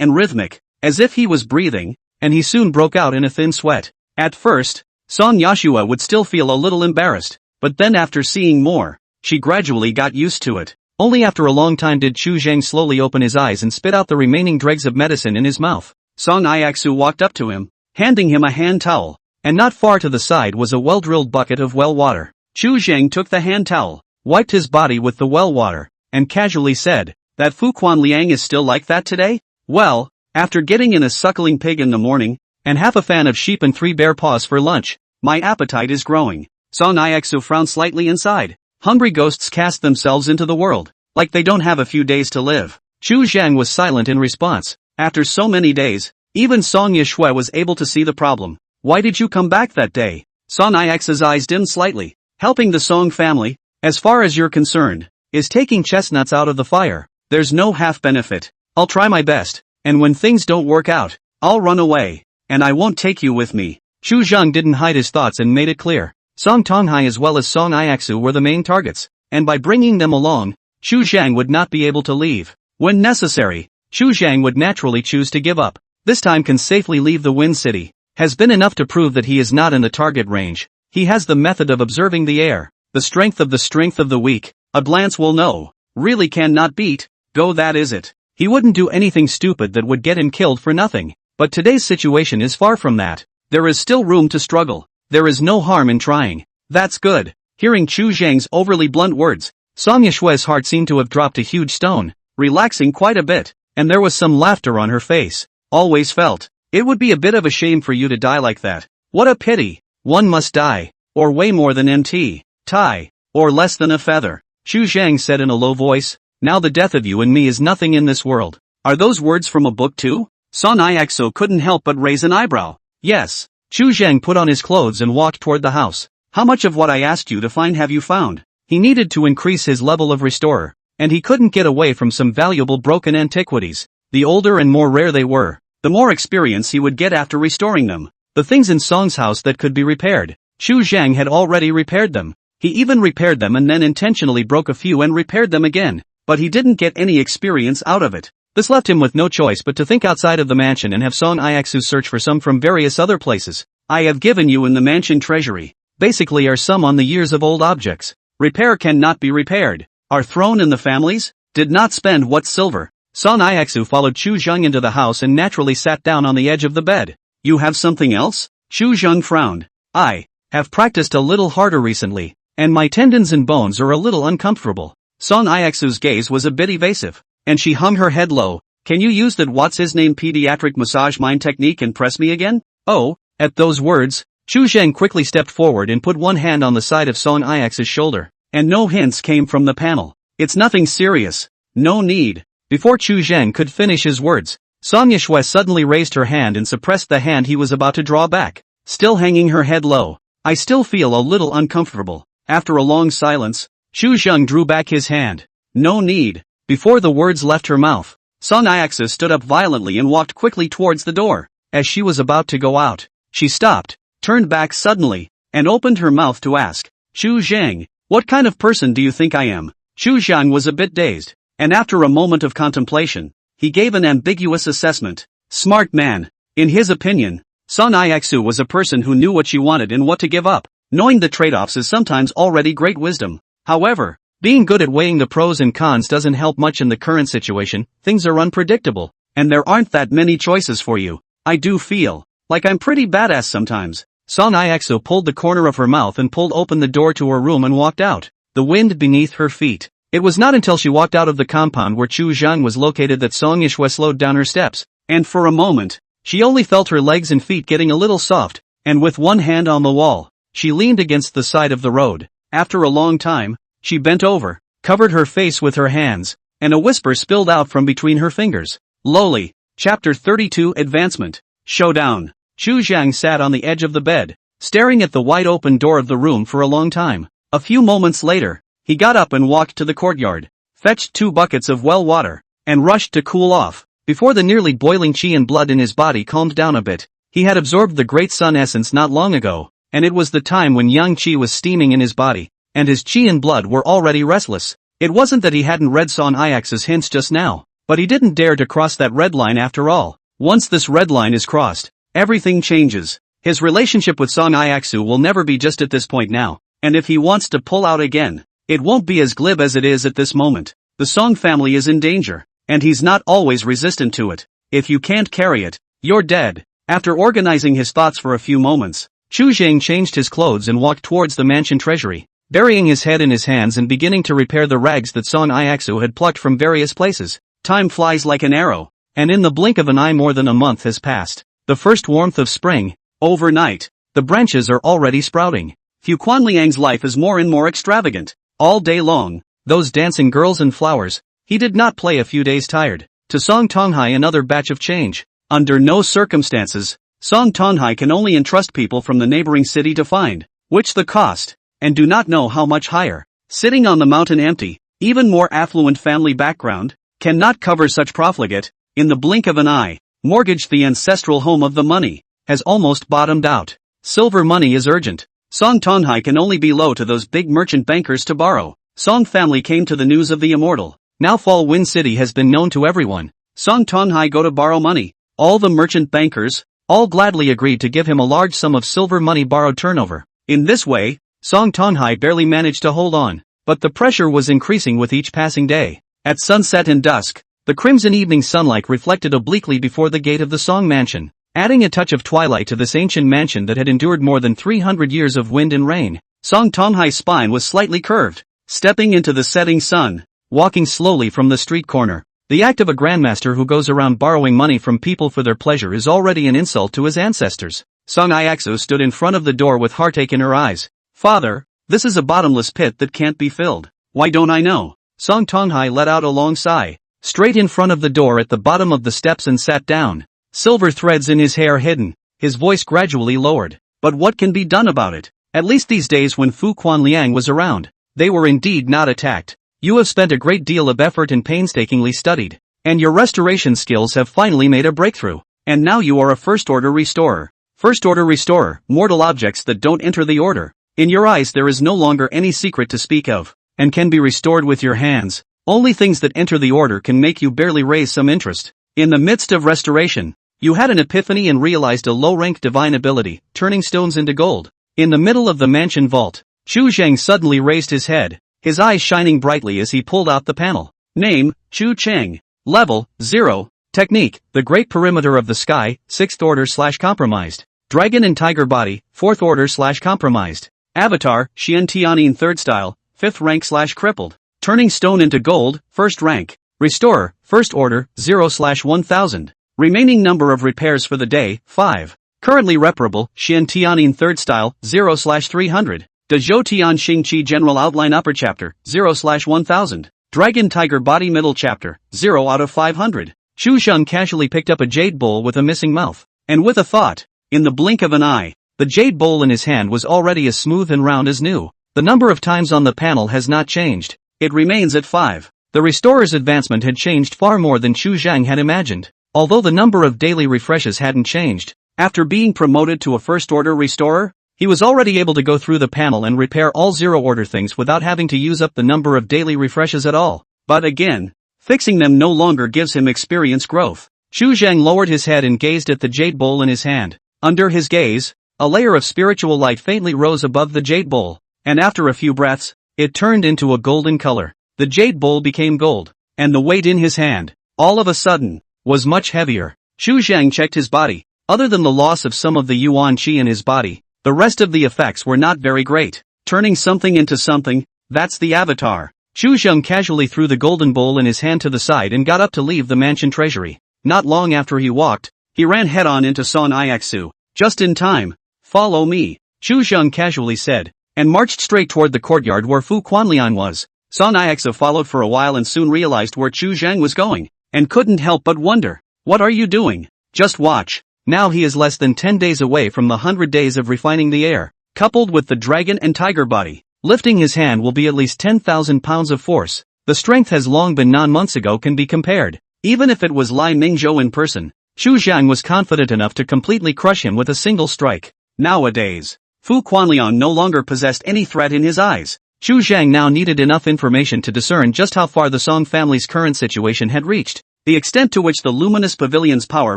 and rhythmic, as if he was breathing, and he soon broke out in a thin sweat. At first, Song Yashua would still feel a little embarrassed, but then after seeing more, she gradually got used to it. Only after a long time did Chu Zheng slowly open his eyes and spit out the remaining dregs of medicine in his mouth. Song Iaxu walked up to him, handing him a hand towel, and not far to the side was a well-drilled bucket of well water. Chu Zheng took the hand towel, wiped his body with the well water, and casually said, "That Fu Quanliang is still like that today? Well, after getting in a suckling pig in the morning, and half a fan of sheep and 3 bear paws for lunch, my appetite is growing." Song Iaxu frowned slightly inside. Hungry ghosts cast themselves into the world, like they don't have a few days to live. Chu Zheng was silent in response. After so many days, even Song Yishue was able to see the problem. "Why did you come back that day?" Song Ix's eyes dimmed slightly. "Helping the Song family, as far as you're concerned, is taking chestnuts out of the fire. There's no half benefit. I'll try my best, and when things don't work out, I'll run away, and I won't take you with me." Chu Zheng didn't hide his thoughts and made it clear. Song Tonghai as well as Song Iaxu were the main targets, and by bringing them along, Chu Zheng would not be able to leave. When necessary, Chu Zheng would naturally choose to give up. This time can safely leave the Wind City, has been enough to prove that he is not in the target range. He has the method of observing the air, the strength of the weak, a glance will know, really cannot beat, go that is it. He wouldn't do anything stupid that would get him killed for nothing, but today's situation is far from that. There is still room to struggle. There is no harm in trying. That's good. Hearing Chu Zheng's overly blunt words, Song Yishue's heart seemed to have dropped a huge stone, relaxing quite a bit, and there was some laughter on her face. Always felt, it would be a bit of a shame for you to die like that. What a pity. One must die, or way more than MT, tie, or less than a feather. Chu Zheng said in a low voice, "Now the death of you and me is nothing in this world." Are those words from a book too? Song Iaxo couldn't help but raise an eyebrow. Yes. Chu Zheng put on his clothes and walked toward the house. "How much of what I asked you to find have you found?" He needed to increase his level of restorer, and he couldn't get away from some valuable broken antiquities. The older and more rare they were, the more experience he would get after restoring them. The things in Song's house that could be repaired, Chu Zhang had already repaired them. He even repaired them and then intentionally broke a few and repaired them again, but he didn't get any experience out of it. This left him with no choice but to think outside of the mansion and have Song Ixu search for some from various other places. I have given you in the mansion treasury, basically are some on the years of old objects. Repair cannot be repaired. Are thrown in the families? Did not spend what silver. Song Ixu followed Chu Zhang into the house and naturally sat down on the edge of the bed. You have something else? Chu Zhang frowned. I have practiced a little harder recently, and my tendons and bones are a little uncomfortable. Song Ixu's gaze was a bit evasive, and she hung her head low. Can you use that what's-his-name pediatric massage mind technique and press me again? Oh, at those words, Chu Zhang quickly stepped forward and put one hand on the side of Song Ixu's shoulder, and no hints came from the panel. It's nothing serious. No need. Before Chu Zhang could finish his words, Song Yixue suddenly raised her hand and suppressed the hand he was about to draw back, still hanging her head low. I still feel a little uncomfortable. After a long silence, Chu Zhang drew back his hand. No need. Before the words left her mouth, Song Ixu stood up violently and walked quickly towards the door. As she was about to go out, she stopped, turned back suddenly, and opened her mouth to ask, Chu Zhang, what kind of person do you think I am? Chu Zhang was a bit dazed, and after a moment of contemplation, he gave an ambiguous assessment. Smart man. In his opinion, Song Ixu was a person who knew what she wanted and what to give up. Knowing the trade-offs is sometimes already great wisdom. However, being good at weighing the pros and cons doesn't help much in the current situation. Things are unpredictable, and there aren't that many choices for you. I do feel like I'm pretty badass sometimes. Song Ixu pulled the corner of her mouth and pulled open the door to her room and walked out, the wind beneath her feet. It was not until she walked out of the compound where Chu Zhang was located that Song Yixue slowed down her steps, and for a moment, she only felt her legs and feet getting a little soft, and with one hand on the wall, she leaned against the side of the road. After a long time, she bent over, covered her face with her hands, and a whisper spilled out from between her fingers. Lowly. Chapter 32 Advancement. Showdown. Chu Zhang sat on the edge of the bed, staring at the wide-open door of the room for a long time. A few moments later, he got up and walked to the courtyard, fetched 2 buckets of well water, and rushed to cool off. Before the nearly boiling qi and blood in his body calmed down a bit, he had absorbed the great sun essence not long ago, and it was the time when yang qi was steaming in his body, and his qi and blood were already restless. It wasn't that he hadn't read Song Ixu's hints just now, but he didn't dare to cross that red line after all. Once this red line is crossed, everything changes. His relationship with Song Ixu will never be just at this point now, and if he wants to pull out again, it won't be as glib as it is at this moment. The Song family is in danger, and he's not always resistant to it. If you can't carry it, you're dead. After organizing his thoughts for a few moments, Chu Zhang changed his clothes and walked towards the mansion treasury, burying his head in his hands and beginning to repair the rags that Song Ixu had plucked from various places. Time flies like an arrow, and in the blink of an eye more than a month has passed. The first warmth of spring. Overnight, the branches are already sprouting. Fu Quanliang's life is more and more extravagant. All day long, those dancing girls and flowers. He did not play a few days tired. To Song Tonghai another batch of change. Under no circumstances, Song Tonghai can only entrust people from the neighboring city to find, which the cost, and do not know how much higher. Sitting on the mountain empty, even more affluent family background, cannot cover such profligate. In the blink of an eye, mortgaged the ancestral home of the money, has almost bottomed out. Silver money is urgent. Song Tonghai can only be low to those big merchant bankers to borrow. Song family came to the news of the immortal. Now Fall Wind City has been known to everyone. Song Tonghai go to borrow money. All the merchant bankers, all gladly agreed to give him a large sum of silver money borrowed turnover. In this way, Song Tonghai barely managed to hold on, but the pressure was increasing with each passing day. At sunset and dusk, the crimson evening sunlight reflected obliquely before the gate of the Song mansion, adding a touch of twilight to this ancient mansion that had endured more than 300 years of wind and rain. Song Tonghai's spine was slightly curved, stepping into the setting sun, walking slowly from the street corner. The act of a grandmaster who goes around borrowing money from people for their pleasure is already an insult to his ancestors. Song Ixu stood in front of the door with heartache in her eyes. Father, this is a bottomless pit that can't be filled. Why don't I know? Song Tonghai let out a long sigh, straight in front of the door at the bottom of the steps and sat down. Silver threads in his hair hidden, his voice gradually lowered. But what can be done about it? At least these days when Fu Quanliang was around, they were indeed not attacked. You have spent a great deal of effort and painstakingly studied, and your restoration skills have finally made a breakthrough, and now you are a first-order restorer. First order restorer, mortal objects that don't enter the order. In your eyes there is no longer any secret to speak of, and can be restored with your hands. Only things that enter the order can make you barely raise some interest. In the midst of restoration, you had an epiphany and realized a low-rank divine ability, turning stones into gold. In the middle of the mansion vault, Chu Zhang suddenly raised his head, his eyes shining brightly as he pulled out the panel. Name, Chu Cheng. Level, 0. Technique, the Great Perimeter of the Sky, 6th order/compromised. Dragon and Tiger Body, 4th order/compromised. Avatar, Xian Tianyin 3rd style, 5th rank/crippled. Turning stone into gold, 1st rank. Restorer, 1st order, 0/1000. Remaining number of repairs for the day, 5. Currently reparable, Xian Tianyin 3rd style, 0/300. De Zhou Tian Xing Qi General Outline Upper Chapter, 0/1000. Dragon Tiger Body Middle Chapter, 0 out of 500. Chu Sheng casually picked up a jade bowl with a missing mouth, and with a thought, in the blink of an eye, the jade bowl in his hand was already as smooth and round as new. The number of times on the panel has not changed. It remains at 5. The restorer's advancement had changed far more than Chu Zhang had imagined, although the number of daily refreshes hadn't changed. After being promoted to a first-order restorer, he was already able to go through the panel and repair all zero-order things without having to use up the number of daily refreshes at all. But again, fixing them no longer gives him experience growth. Chu Zhang lowered his head and gazed at the jade bowl in his hand. Under his gaze, a layer of spiritual light faintly rose above the jade bowl, and after a few breaths, it turned into a golden color. The jade bowl became gold, and the weight in his hand, all of a sudden, was much heavier. Chu Zhang checked his body. Other than the loss of some of the yuan qi in his body, the rest of the effects were not very great. Turning something into something, that's the avatar. Chu Zhang casually threw the golden bowl in his hand to the side and got up to leave the mansion treasury. Not long after he walked, he ran head-on into Son Ixu. Just in time. Follow me, Chu Zhang casually said, and marched straight toward the courtyard where Fu Quanlian was. Son Ixu followed for a while and soon realized where Chu Zhang was going, and couldn't help but wonder. What are you doing? Just watch. Now he is less than 10 days away from the 100 days of refining the air. Coupled with the dragon and tiger body, lifting his hand will be at least 10,000 pounds of force. The strength has long been known months ago can be compared. Even if it was Lai Mingzhou in person, Chu Zhang was confident enough to completely crush him with a single strike. Nowadays, Fu Quanlian no longer possessed any threat in his eyes. Chu Zhang now needed enough information to discern just how far the Song family's current situation had reached. The extent to which the luminous pavilion's power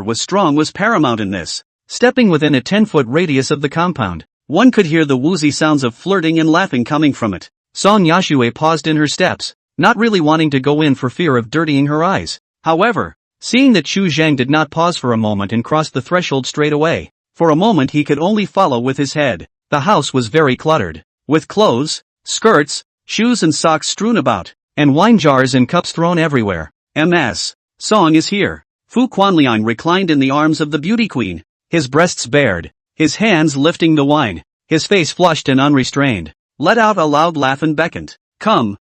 was strong was paramount in this. Stepping within a 10-foot radius of the compound, one could hear the woozy sounds of flirting and laughing coming from it. Song Yashue paused in her steps, not really wanting to go in for fear of dirtying her eyes. However, seeing that Chu Zhang did not pause for a moment and crossed the threshold straight away, for a moment he could only follow with his head. The house was very cluttered, with clothes, skirts, shoes and socks strewn about, and wine jars and cups thrown everywhere. Ms. Song is here. Fu Quanlian reclined in the arms of the beauty queen, his breasts bared, his hands lifting the wine, his face flushed and unrestrained. Let out a loud laugh and beckoned. Come,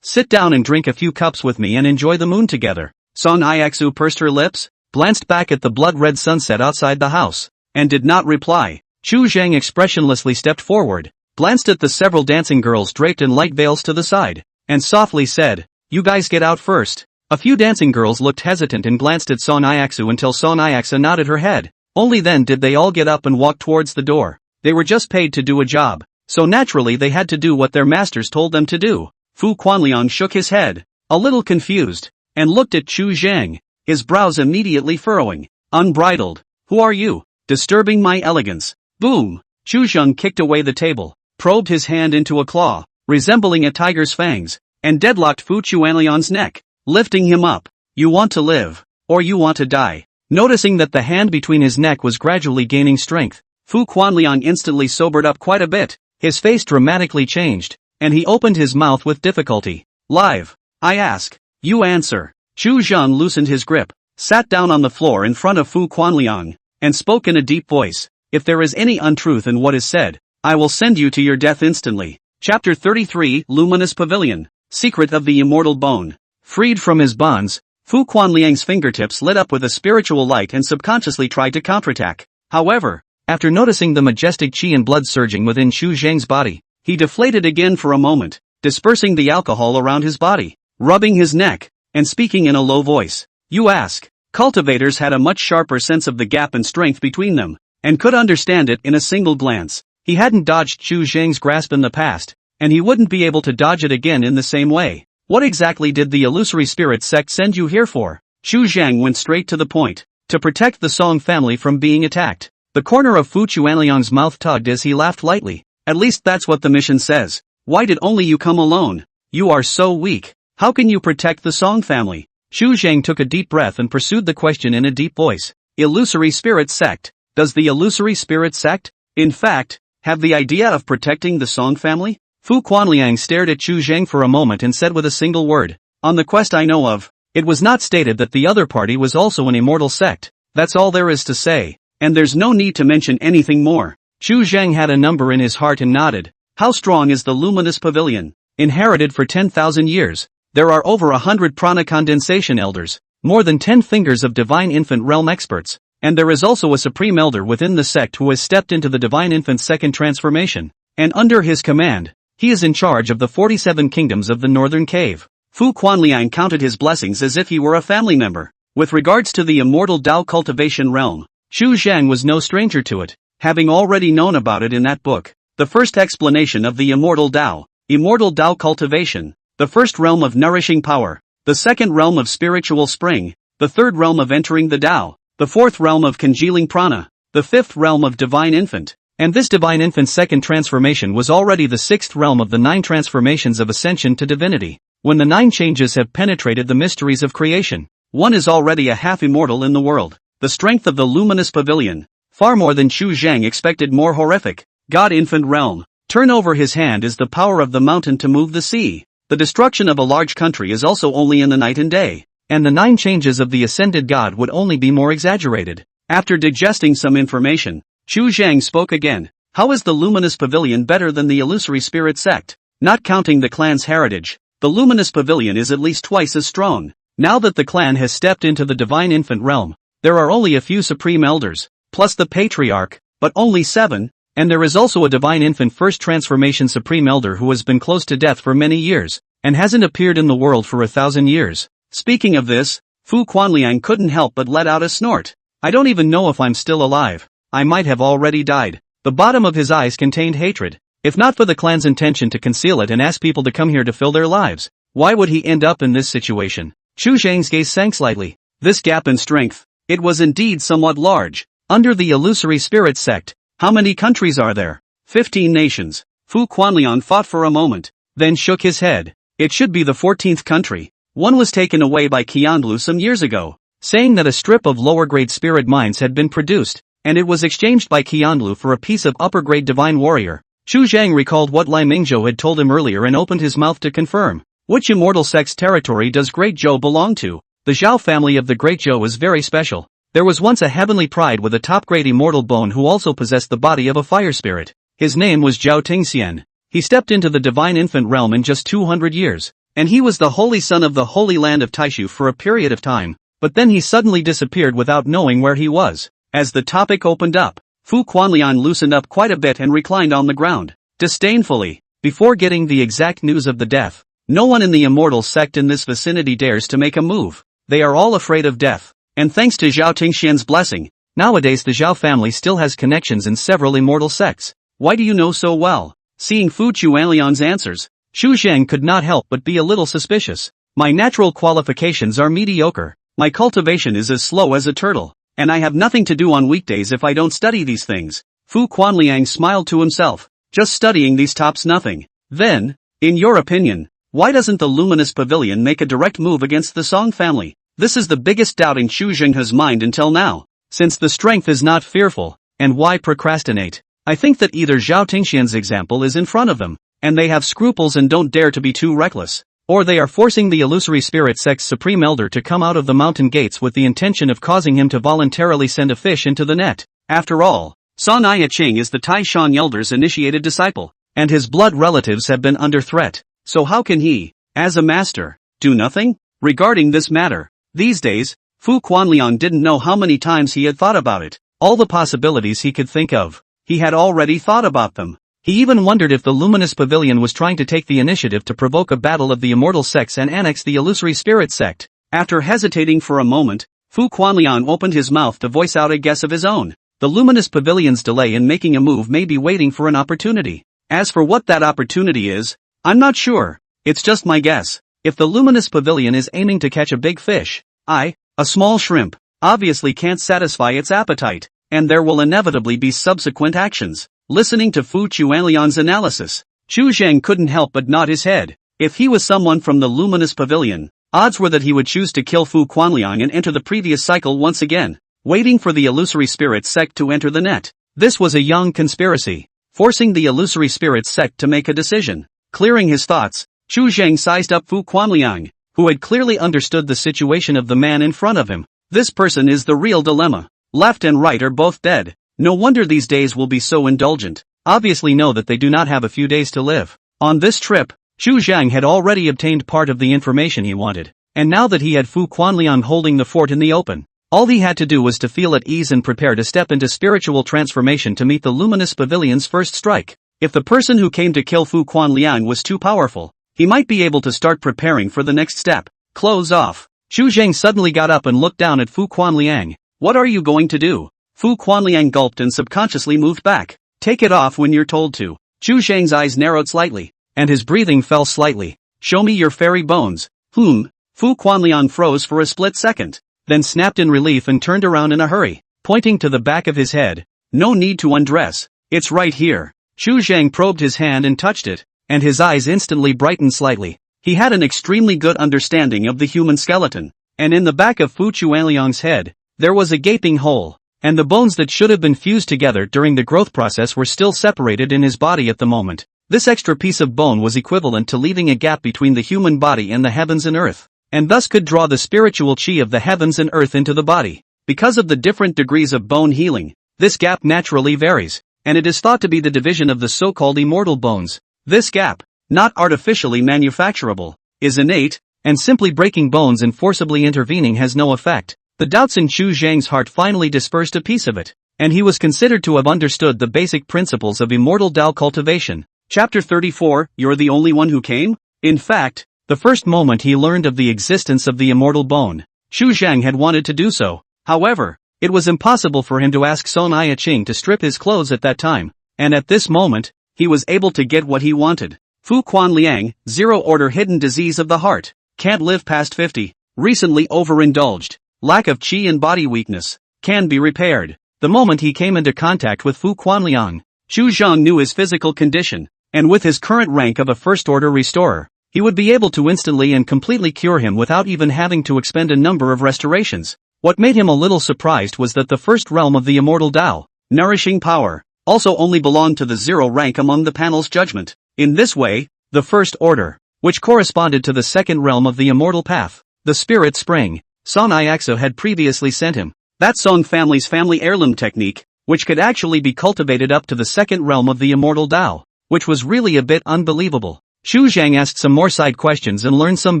sit down and drink a few cups with me and enjoy the moon together. Song Ixu pursed her lips, glanced back at the blood-red sunset outside the house, and did not reply. Chu Zhang expressionlessly stepped forward, glanced at the several dancing girls draped in light veils to the side, and softly said, "You guys get out first." A few dancing girls looked hesitant and glanced at Son Ixu until Son Ixu nodded her head. Only then did they all get up and walk towards the door. They were just paid to do a job, so naturally they had to do what their masters told them to do. Fu Quanlian shook his head, a little confused, and looked at Chu Zhang, his brows immediately furrowing. Unbridled. Who are you? Disturbing my elegance. Boom. Chu Zhang kicked away the table, probed his hand into a claw, resembling a tiger's fangs, and deadlocked Fu Quanlian's neck, lifting him up. You want to live, or you want to die. Noticing that the hand between his neck was gradually gaining strength, Fu Quanlian instantly sobered up quite a bit. His face dramatically changed, and he opened his mouth with difficulty. Live. I ask. You answer. Chu Zhang loosened his grip, sat down on the floor in front of Fu Quanlian, and spoke in a deep voice. If there is any untruth in what is said, I will send you to your death instantly. Chapter 33 Luminous Pavilion. Secret of the Immortal Bone. Freed from his bonds, Fu Quanliang's fingertips lit up with a spiritual light and subconsciously tried to counterattack. However, after noticing the majestic qi and blood surging within Chu Zhang's body, he deflated again for a moment, dispersing the alcohol around his body, rubbing his neck, and speaking in a low voice. You ask. Cultivators had a much sharper sense of the gap and strength between them, and could understand it in a single glance. He hadn't dodged Chu Zhang's grasp in the past, and he wouldn't be able to dodge it again in the same way. What exactly did the illusory spirit sect send you here for? Chu Zhang went straight to the point. To protect the Song family from being attacked. The corner of Fu Chuanliang's mouth tugged as he laughed lightly. At least that's what the mission says. Why did only you come alone? You are so weak. How can you protect the Song family? Chu Zhang took a deep breath and pursued the question in a deep voice. Illusory spirit sect. Does the illusory spirit sect, in fact, have the idea of protecting the Song family? Fu Quanliang stared at Chu Zhang for a moment and said with a single word. On the quest I know of, it was not stated that the other party was also an immortal sect. That's all there is to say. And there's no need to mention anything more. Chu Zhang had a number in his heart and nodded. How strong is the luminous pavilion? Inherited for 10,000 years. There are over 100 prana condensation elders, more than 10 fingers of divine infant realm experts, and there is also a supreme elder within the sect who has stepped into the divine infant's second transformation, and under his command, he is in charge of the 47 kingdoms of the northern cave. Fu Quanliang counted his blessings as if he were a family member. With regards to the immortal Tao cultivation realm, Chu Zhang was no stranger to it, having already known about it in that book. The first explanation of the immortal Tao cultivation, the first realm of nourishing power, the second realm of spiritual spring, the third realm of entering the Tao, the fourth realm of congealing prana, the fifth realm of divine infant. And this divine infant's second transformation was already the sixth realm of the 9 transformations of ascension to divinity. When the 9 changes have penetrated the mysteries of creation, one is already a half immortal in the world. The strength of the luminous pavilion, far more than Chu Zhang expected, more horrific. God infant realm. Turn over his hand is the power of the mountain to move the sea. The destruction of a large country is also only in the night and day. And the 9 changes of the ascended God would only be more exaggerated. After digesting some information, Chu Zhang spoke again. How is the luminous pavilion better than the illusory spirit sect? Not counting the clan's heritage, the luminous pavilion is at least twice as strong. Now that the clan has stepped into the divine infant realm, there are only a few supreme elders, plus the patriarch, but only 7, and there is also a divine infant first transformation supreme elder who has been close to death for many years, and hasn't appeared in the world for 1,000 years. Speaking of this, Fu Quanliang couldn't help but let out a snort. I don't even know if I'm still alive. I might have already died. The bottom of his eyes contained hatred. If not for the clan's intention to conceal it and ask people to come here to fill their lives, why would he end up in this situation? Chu Zhang's gaze sank slightly. This gap in strength, it was indeed somewhat large. Under the illusory spirit sect, how many countries are there? 15 nations. Fu Quanliang thought for a moment, then shook his head. It should be the 14th country. One was taken away by Qianlu some years ago, saying that a strip of lower-grade spirit mines had been produced, and it was exchanged by Qianlu for a piece of upper-grade divine warrior. Chu Zhang recalled what Lai Mingzhou had told him earlier and opened his mouth to confirm. Which immortal sect's territory does Great Zhou belong to? The Zhao family of the Great Zhou is very special. There was once a heavenly pride with a top-grade immortal bone who also possessed the body of a fire spirit. His name was Zhao Tingxian. He stepped into the divine infant realm in just 200 years, and he was the holy son of the holy land of Taishu for a period of time, but then he suddenly disappeared without knowing where he was. As the topic opened up, Fu Quanliang loosened up quite a bit and reclined on the ground, disdainfully. Before getting the exact news of the death, no one in the immortal sect in this vicinity dares to make a move. They are all afraid of death. And thanks to Zhao Tingxian's blessing, nowadays the Zhao family still has connections in several immortal sects. Why do you know so well? Seeing Fu Chuanliang's answers, Chu Zhang could not help but be a little suspicious. My natural qualifications are mediocre. My cultivation is as slow as a turtle, and I have nothing to do on weekdays if I don't study these things. Fu Quanliang smiled to himself. Just studying these tops nothing. Then, in your opinion, why doesn't the luminous pavilion make a direct move against the Song family? This is the biggest doubt in Chu Zhenghe's mind until now. Since the strength is not fearful, and why procrastinate? I think that either Zhao Tingxian's example is in front of them, and they have scruples and don't dare to be too reckless, or they are forcing the illusory spirit sect's supreme elder to come out of the mountain gates with the intention of causing him to voluntarily send a fish into the net. After all, San Ching is the Tai Shan elder's initiated disciple, and his blood relatives have been under threat. So how can he, as a master, do nothing? Regarding this matter, these days, Fu Quanliang didn't know how many times he had thought about it. All the possibilities he could think of, he had already thought about them. He even wondered if the luminous pavilion was trying to take the initiative to provoke a battle of the immortal sects and annex the illusory spirit sect. After hesitating for a moment, Fu Quanliang opened his mouth to voice out a guess of his own. The luminous pavilion's delay in making a move may be waiting for an opportunity. As for what that opportunity is, I'm not sure. It's just my guess. If the luminous pavilion is aiming to catch a big fish, a small shrimp, obviously can't satisfy its appetite, and there will inevitably be subsequent actions. Listening to Fu Quanliang's analysis, Chu Zhang couldn't help but nod his head. If he was someone from the luminous pavilion, odds were that he would choose to kill Fu Quanliang and enter the previous cycle once again, waiting for the illusory spirit sect to enter the net. This was a young conspiracy, forcing the illusory spirit sect to make a decision. Clearing his thoughts, Chu Zhang sized up Fu Quanliang, who had clearly understood the situation of the man in front of him. This person is the real dilemma. Left and right are both dead. No wonder these days will be so indulgent. Obviously know that they do not have a few days to live. On this trip, Chu Zhang had already obtained part of the information he wanted, and now that he had Fu Quanliang holding the fort in the open, all he had to do was to feel at ease and prepare to step into spiritual transformation to meet the luminous pavilion's first strike. If the person who came to kill Fu Quanliang was too powerful, he might be able to start preparing for the next step. Clothes off. Chu Zhang suddenly got up and looked down at Fu Quanliang. What are you going to do? Fu Quanliang gulped and subconsciously moved back. Take it off when you're told to. Chu Zhang's eyes narrowed slightly, and his breathing fell slightly. Show me your fairy bones. Fu Quanliang froze for a split second, then snapped in relief and turned around in a hurry, pointing to the back of his head. No need to undress. It's right here. Chu Zhang probed his hand and touched it, and his eyes instantly brightened slightly. He had an extremely good understanding of the human skeleton, and in the back of Fu Quanliang's head, there was a gaping hole, and the bones that should have been fused together during the growth process were still separated in his body at the moment. This extra piece of bone was equivalent to leaving a gap between the human body and the heavens and earth, and thus could draw the spiritual chi of the heavens and earth into the body. Because of the different degrees of bone healing, this gap naturally varies, and it is thought to be the division of the so-called immortal bones. This gap, not artificially manufacturable, is innate, and simply breaking bones and forcibly intervening has no effect. The doubts in Chu Zhang's heart finally dispersed a piece of it, and he was considered to have understood the basic principles of immortal Dao cultivation. Chapter 34, You're the only one who came? In fact, the first moment he learned of the existence of the immortal bone, Chu Zhang had wanted to do so. However, it was impossible for him to ask Song Ai-ching to strip his clothes at that time, and at this moment, he was able to get what he wanted. Fu Quanliang, zero-order hidden disease of the heart, can't live past 50, recently overindulged, lack of qi and body weakness, can be repaired. The moment he came into contact with Fu Quanliang, Chu Zhang knew his physical condition, and with his current rank of a first-order restorer, he would be able to instantly and completely cure him without even having to expend a number of restorations. What made him a little surprised was that the first realm of the immortal Dao, nourishing power, also only belonged to the zero rank among the panel's judgment. In this way, the first order, which corresponded to the second realm of the immortal path, the spirit spring, Song Ai-xu had previously sent him. That Song family's family heirloom technique, which could actually be cultivated up to the second realm of the immortal Dao, which was really a bit unbelievable. Chu Zhang asked some more side questions and learned some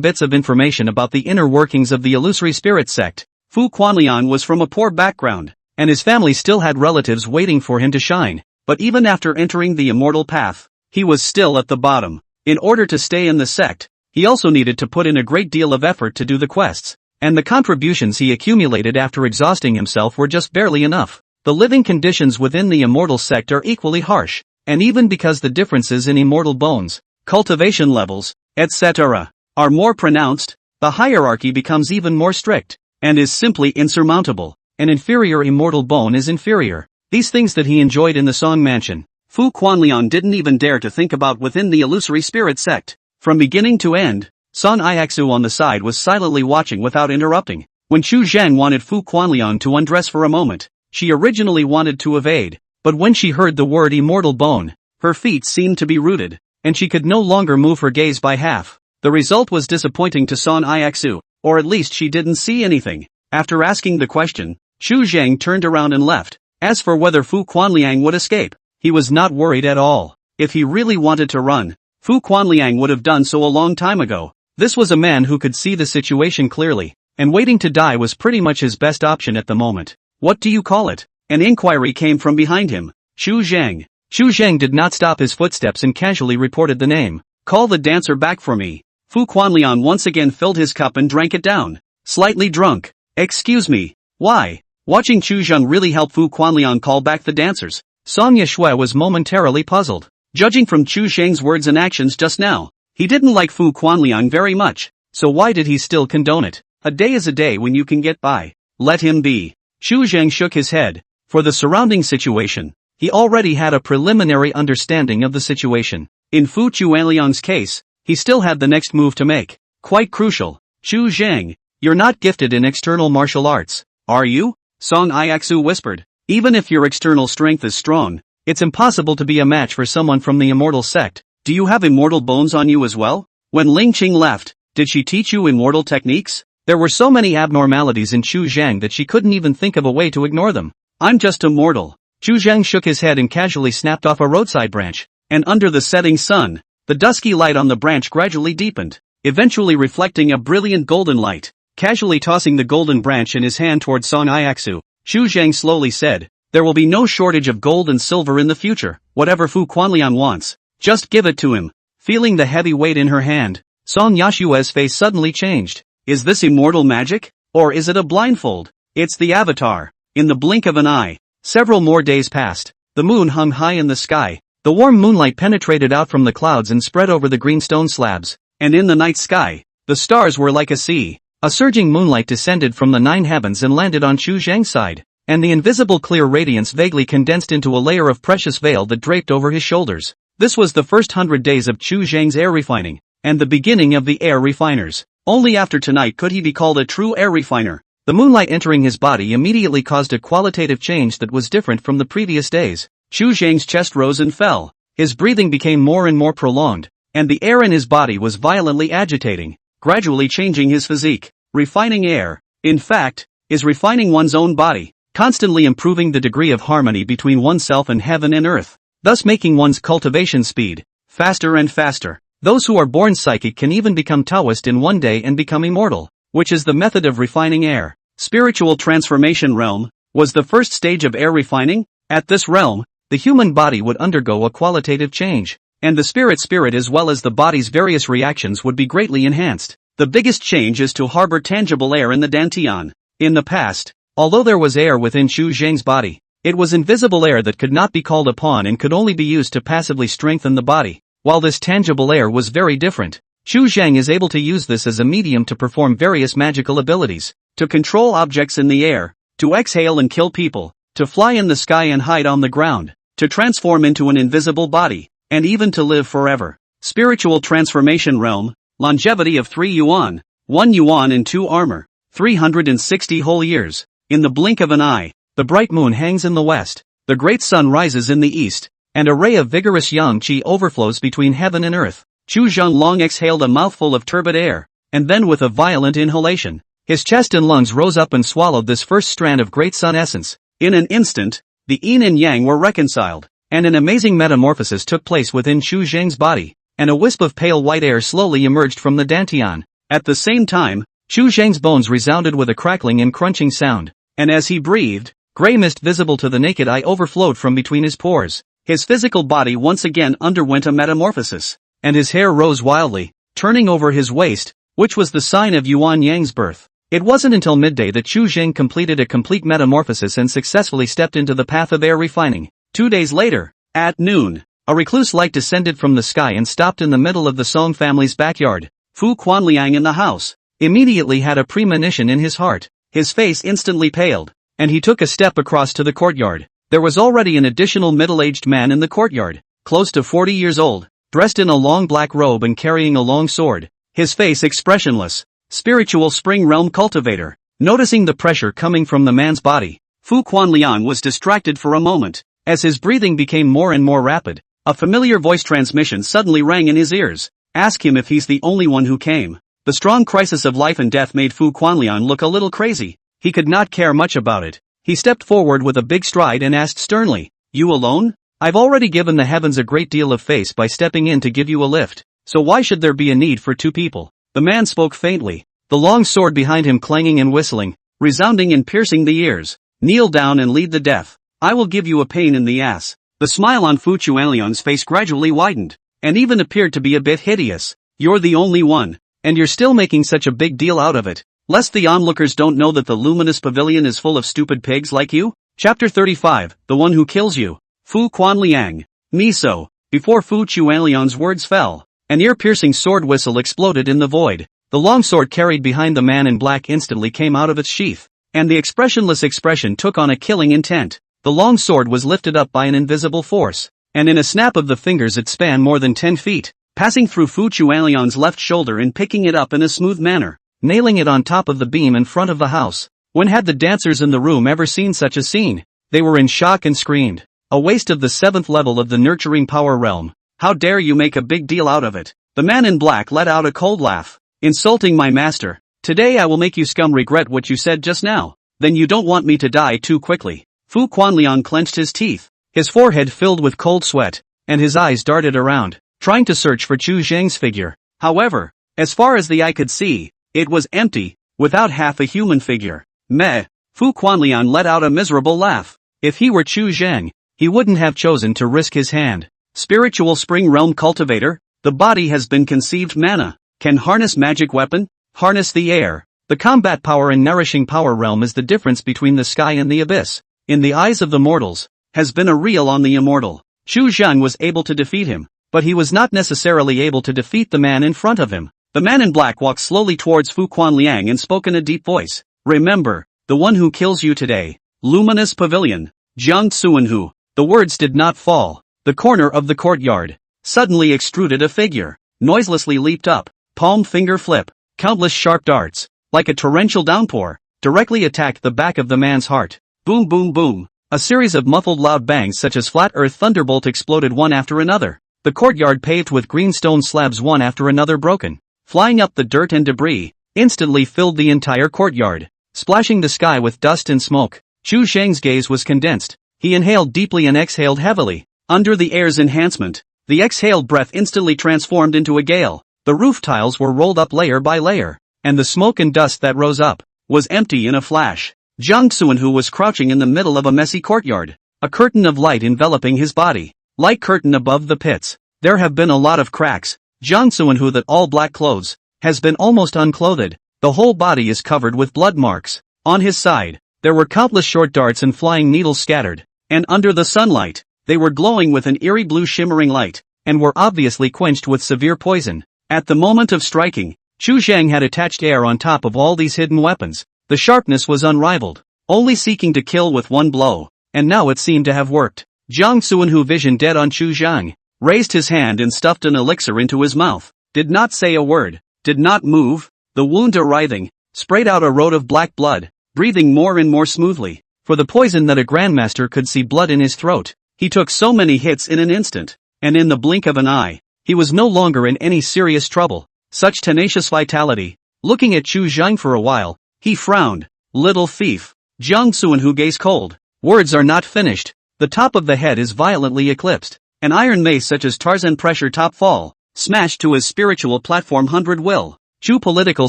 bits of information about the inner workings of the illusory spirit sect. Fu Quanliang was from a poor background, and his family still had relatives waiting for him to shine, but even after entering the immortal path, he was still at the bottom. In order to stay in the sect, he also needed to put in a great deal of effort to do the quests, and the contributions he accumulated after exhausting himself were just barely enough. The living conditions within the immortal sect are equally harsh, and even because the differences in immortal bones, cultivation levels, etc., are more pronounced, the hierarchy becomes even more strict, and is simply insurmountable. An inferior immortal bone is inferior. These things that he enjoyed in the Song Mansion, Fu Quanliang didn't even dare to think about within the illusory spirit sect. From beginning to end, Song Ai-xu on the side was silently watching without interrupting. When Chu Zhang wanted Fu Quanliang to undress for a moment, she originally wanted to evade, but when she heard the word immortal bone, her feet seemed to be rooted, and she could no longer move her gaze by half. The result was disappointing to Song Ai-xu, or at least she didn't see anything. After asking the question, Chu Zhang turned around and left. As for whether Fu Quanliang would escape, he was not worried at all. If he really wanted to run, Fu Quanliang would have done so a long time ago. This was a man who could see the situation clearly, and waiting to die was pretty much his best option at the moment. What do you call it? An inquiry came from behind him. Chu Zhang. Chu Zhang did not stop his footsteps and casually reported the name. Call the dancer back for me. Fu Quanliang once again filled his cup and drank it down. Slightly drunk. Excuse me. Why? Watching Chu Zheng really helped Fu Quanliang call back the dancers. Song Yeshui was momentarily puzzled. Judging from Chu Zheng's words and actions just now, he didn't like Fu Quanliang very much, so why did he still condone it? A day is a day when you can get by. Let him be. Chu Zheng shook his head. For the surrounding situation, he already had a preliminary understanding of the situation. In Fu Quanliang's case, he still had the next move to make. Quite crucial. Chu Zheng, you're not gifted in external martial arts, are you? Song Iaxu whispered. Even if your external strength is strong, it's impossible to be a match for someone from the immortal sect. Do you have immortal bones on you as well? When Ling Qing left, did she teach you immortal techniques? There were so many abnormalities in Chu Zheng that she couldn't even think of a way to ignore them. I'm just a mortal. Chu Zheng shook his head and casually snapped off a roadside branch. And under the setting sun, the dusky light on the branch gradually deepened, eventually reflecting a brilliant golden light. Casually tossing the golden branch in his hand towards Song Iaxu, Chu Zheng slowly said, there will be no shortage of gold and silver in the future. Whatever Fu Quanliang wants, just give it to him. Feeling the heavy weight in her hand, Song Yashue's face suddenly changed. Is this immortal magic? Or is it a blindfold? It's the avatar. In the blink of an eye, several more days passed. The moon hung high in the sky. The warm moonlight penetrated out from the clouds and spread over the green stone slabs. And in the night sky, the stars were like a sea. A surging moonlight descended from the 9 heavens and landed on Chu Zheng's side, and the invisible clear radiance vaguely condensed into a layer of precious veil that draped over his shoulders. This was the first 100 days of Chu Zheng's air refining, and the beginning of the air refiners. Only after tonight could he be called a true air refiner. The moonlight entering his body immediately caused a qualitative change that was different from the previous days. Chu Zheng's chest rose and fell, his breathing became more and more prolonged, and the air in his body was violently agitating, gradually changing his physique. Refining air, in fact, is refining one's own body, constantly improving the degree of harmony between oneself and heaven and earth, thus making one's cultivation speed faster and faster. Those who are born psychic can even become Taoist in one day and become immortal, which is the method of refining air. Spiritual transformation realm was the first stage of air refining. At this realm, the human body would undergo a qualitative change, and the spirit as well as the body's various reactions would be greatly enhanced. The biggest change is to harbor tangible air in the dantian. In the past, although there was air within Chu Zheng's body, it was invisible air that could not be called upon and could only be used to passively strengthen the body. While this tangible air was very different, Chu Zheng is able to use this as a medium to perform various magical abilities, to control objects in the air, to exhale and kill people, to fly in the sky and hide on the ground, to transform into an invisible body, and even to live forever. Spiritual transformation realm. Longevity of 3 yuan, 1 yuan and 2 armor, 360 whole years. In the blink of an eye, the bright moon hangs in the west, the great sun rises in the east, and a ray of vigorous yang qi overflows between heaven and earth. Chu Zheng long exhaled a mouthful of turbid air, and then with a violent inhalation, his chest and lungs rose up and swallowed this first strand of great sun essence. In an instant, the yin and yang were reconciled, and an amazing metamorphosis took place within Chu Zheng's body, and a wisp of pale white air slowly emerged from the dantian. At the same time, Chu Zheng's bones resounded with a crackling and crunching sound, and as he breathed, gray mist visible to the naked eye overflowed from between his pores. His physical body once again underwent a metamorphosis, and his hair rose wildly, turning over his waist, which was the sign of Yuan Yang's birth. It wasn't until midday that Chu Zheng completed a complete metamorphosis and successfully stepped into the path of air refining. 2 days later, at noon, a recluse light descended from the sky and stopped in the middle of the Song family's backyard. Fu Quanliang in the house immediately had a premonition in his heart. His face instantly paled, and he took a step across to the courtyard. There was already an additional middle-aged man in the courtyard, close to 40 years old, dressed in a long black robe and carrying a long sword, his face expressionless. Spiritual spring realm cultivator. Noticing the pressure coming from the man's body, Fu Quanliang was distracted for a moment. As his breathing became more and more rapid, a familiar voice transmission suddenly rang in his ears. Ask him if he's the only one who came. The strong crisis of life and death made Fu Quanliang look a little crazy. He could not care much about it. He stepped forward with a big stride and asked sternly, "You alone? I've already given the heavens a great deal of face by stepping in to give you a lift, so why should there be a need for 2 people? The man spoke faintly, the long sword behind him clanging and whistling, resounding and piercing the ears. Kneel down and lead the death. I will give you a pain in the ass. The smile on Fu Quanliang's face gradually widened, and even appeared to be a bit hideous. You're the only one, and you're still making such a big deal out of it. lest the onlookers don't know that the luminous pavilion is full of stupid pigs like you? Chapter 35, The One Who Kills You. Fu Quanliang. Miso. Before Fu Quanliang's words fell, an ear-piercing sword whistle exploded in the void. The long sword carried behind the man in black instantly came out of its sheath, and the expressionless expression took on a killing intent. The long sword was lifted up by an invisible force, and in a snap of the fingers it spanned more than 10 feet, passing through Fu Quanliang's left shoulder and picking it up in a smooth manner, nailing it on top of the beam in front of the house. When had the dancers in the room ever seen such a scene? They were in shock and screamed. A waste of the 7th level of the nurturing power realm. How dare you make a big deal out of it? The man in black let out a cold laugh. Insulting my master. Today I will make you scum regret what you said just now. Then you don't want me to die too quickly. Fu Quanliang clenched his teeth. His forehead filled with cold sweat, and his eyes darted around, trying to search for Chu Zhang's figure. However, as far as the eye could see, it was empty, without half a human figure. Meh. Fu Quanliang let out a miserable laugh. If he were Chu Zhang, he wouldn't have chosen to risk his hand. Spiritual Spring Realm Cultivator, the body has been conceived mana. Can harness magic weapon, harness the air. The combat power and nourishing power realm is the difference between the sky and the abyss. In the eyes of the mortals, has been a real on the immortal. Chu Zhang was able to defeat him, but he was not necessarily able to defeat the man in front of him. The man in black walked slowly towards Fu Quanliang and spoke in a deep voice. Remember, the one who kills you today. Luminous Pavilion. Jiang Xuanhu. The words did not fall. The corner of the courtyard suddenly extruded a figure, noiselessly leaped up, palm finger flip, countless sharp darts, like a torrential downpour, directly attacked the back of the man's heart. Boom boom boom. A series of muffled loud bangs such as flat earth thunderbolt exploded one after another. The courtyard paved with green stone slabs one after another broken, flying up the dirt and debris, instantly filled the entire courtyard, splashing the sky with dust and smoke. Chu Zhang's gaze was condensed. He inhaled deeply and exhaled heavily. Under the air's enhancement, the exhaled breath instantly transformed into a gale. The roof tiles were rolled up layer by layer, and the smoke and dust that rose up was empty in a flash. Jiang Xuanhu was crouching in the middle of a messy courtyard, a curtain of light enveloping his body. Light curtain above the pits. There have been a lot of cracks. Jiang Xuanhu, that all black clothes, has been almost unclothed. The whole body is covered with blood marks. On his side, there were countless short darts and flying needles scattered, and under the sunlight, they were glowing with an eerie blue shimmering light, and were obviously quenched with severe poison. At the moment of striking, Chu Zhang had attached air on top of all these hidden weapons. The sharpness was unrivaled, only seeking to kill with one blow, and now it seemed to have worked. Jiang Xuanhu, vision dead on Chu Zhang, raised his hand and stuffed an elixir into his mouth, did not say a word, did not move, the wound writhing, sprayed out a road of black blood, breathing more and more smoothly. For the poison that a grandmaster could see blood in his throat, he took so many hits in an instant, and in the blink of an eye, he was no longer in any serious trouble. Such tenacious vitality. Looking at Chu Zhang for a while, he frowned. Little thief. Jiang Xuanhu gazed cold. Words are not finished. The top of the head is violently eclipsed. An iron mace such as Tarzan pressure top fall, smashed to his spiritual platform 100 will. Chu political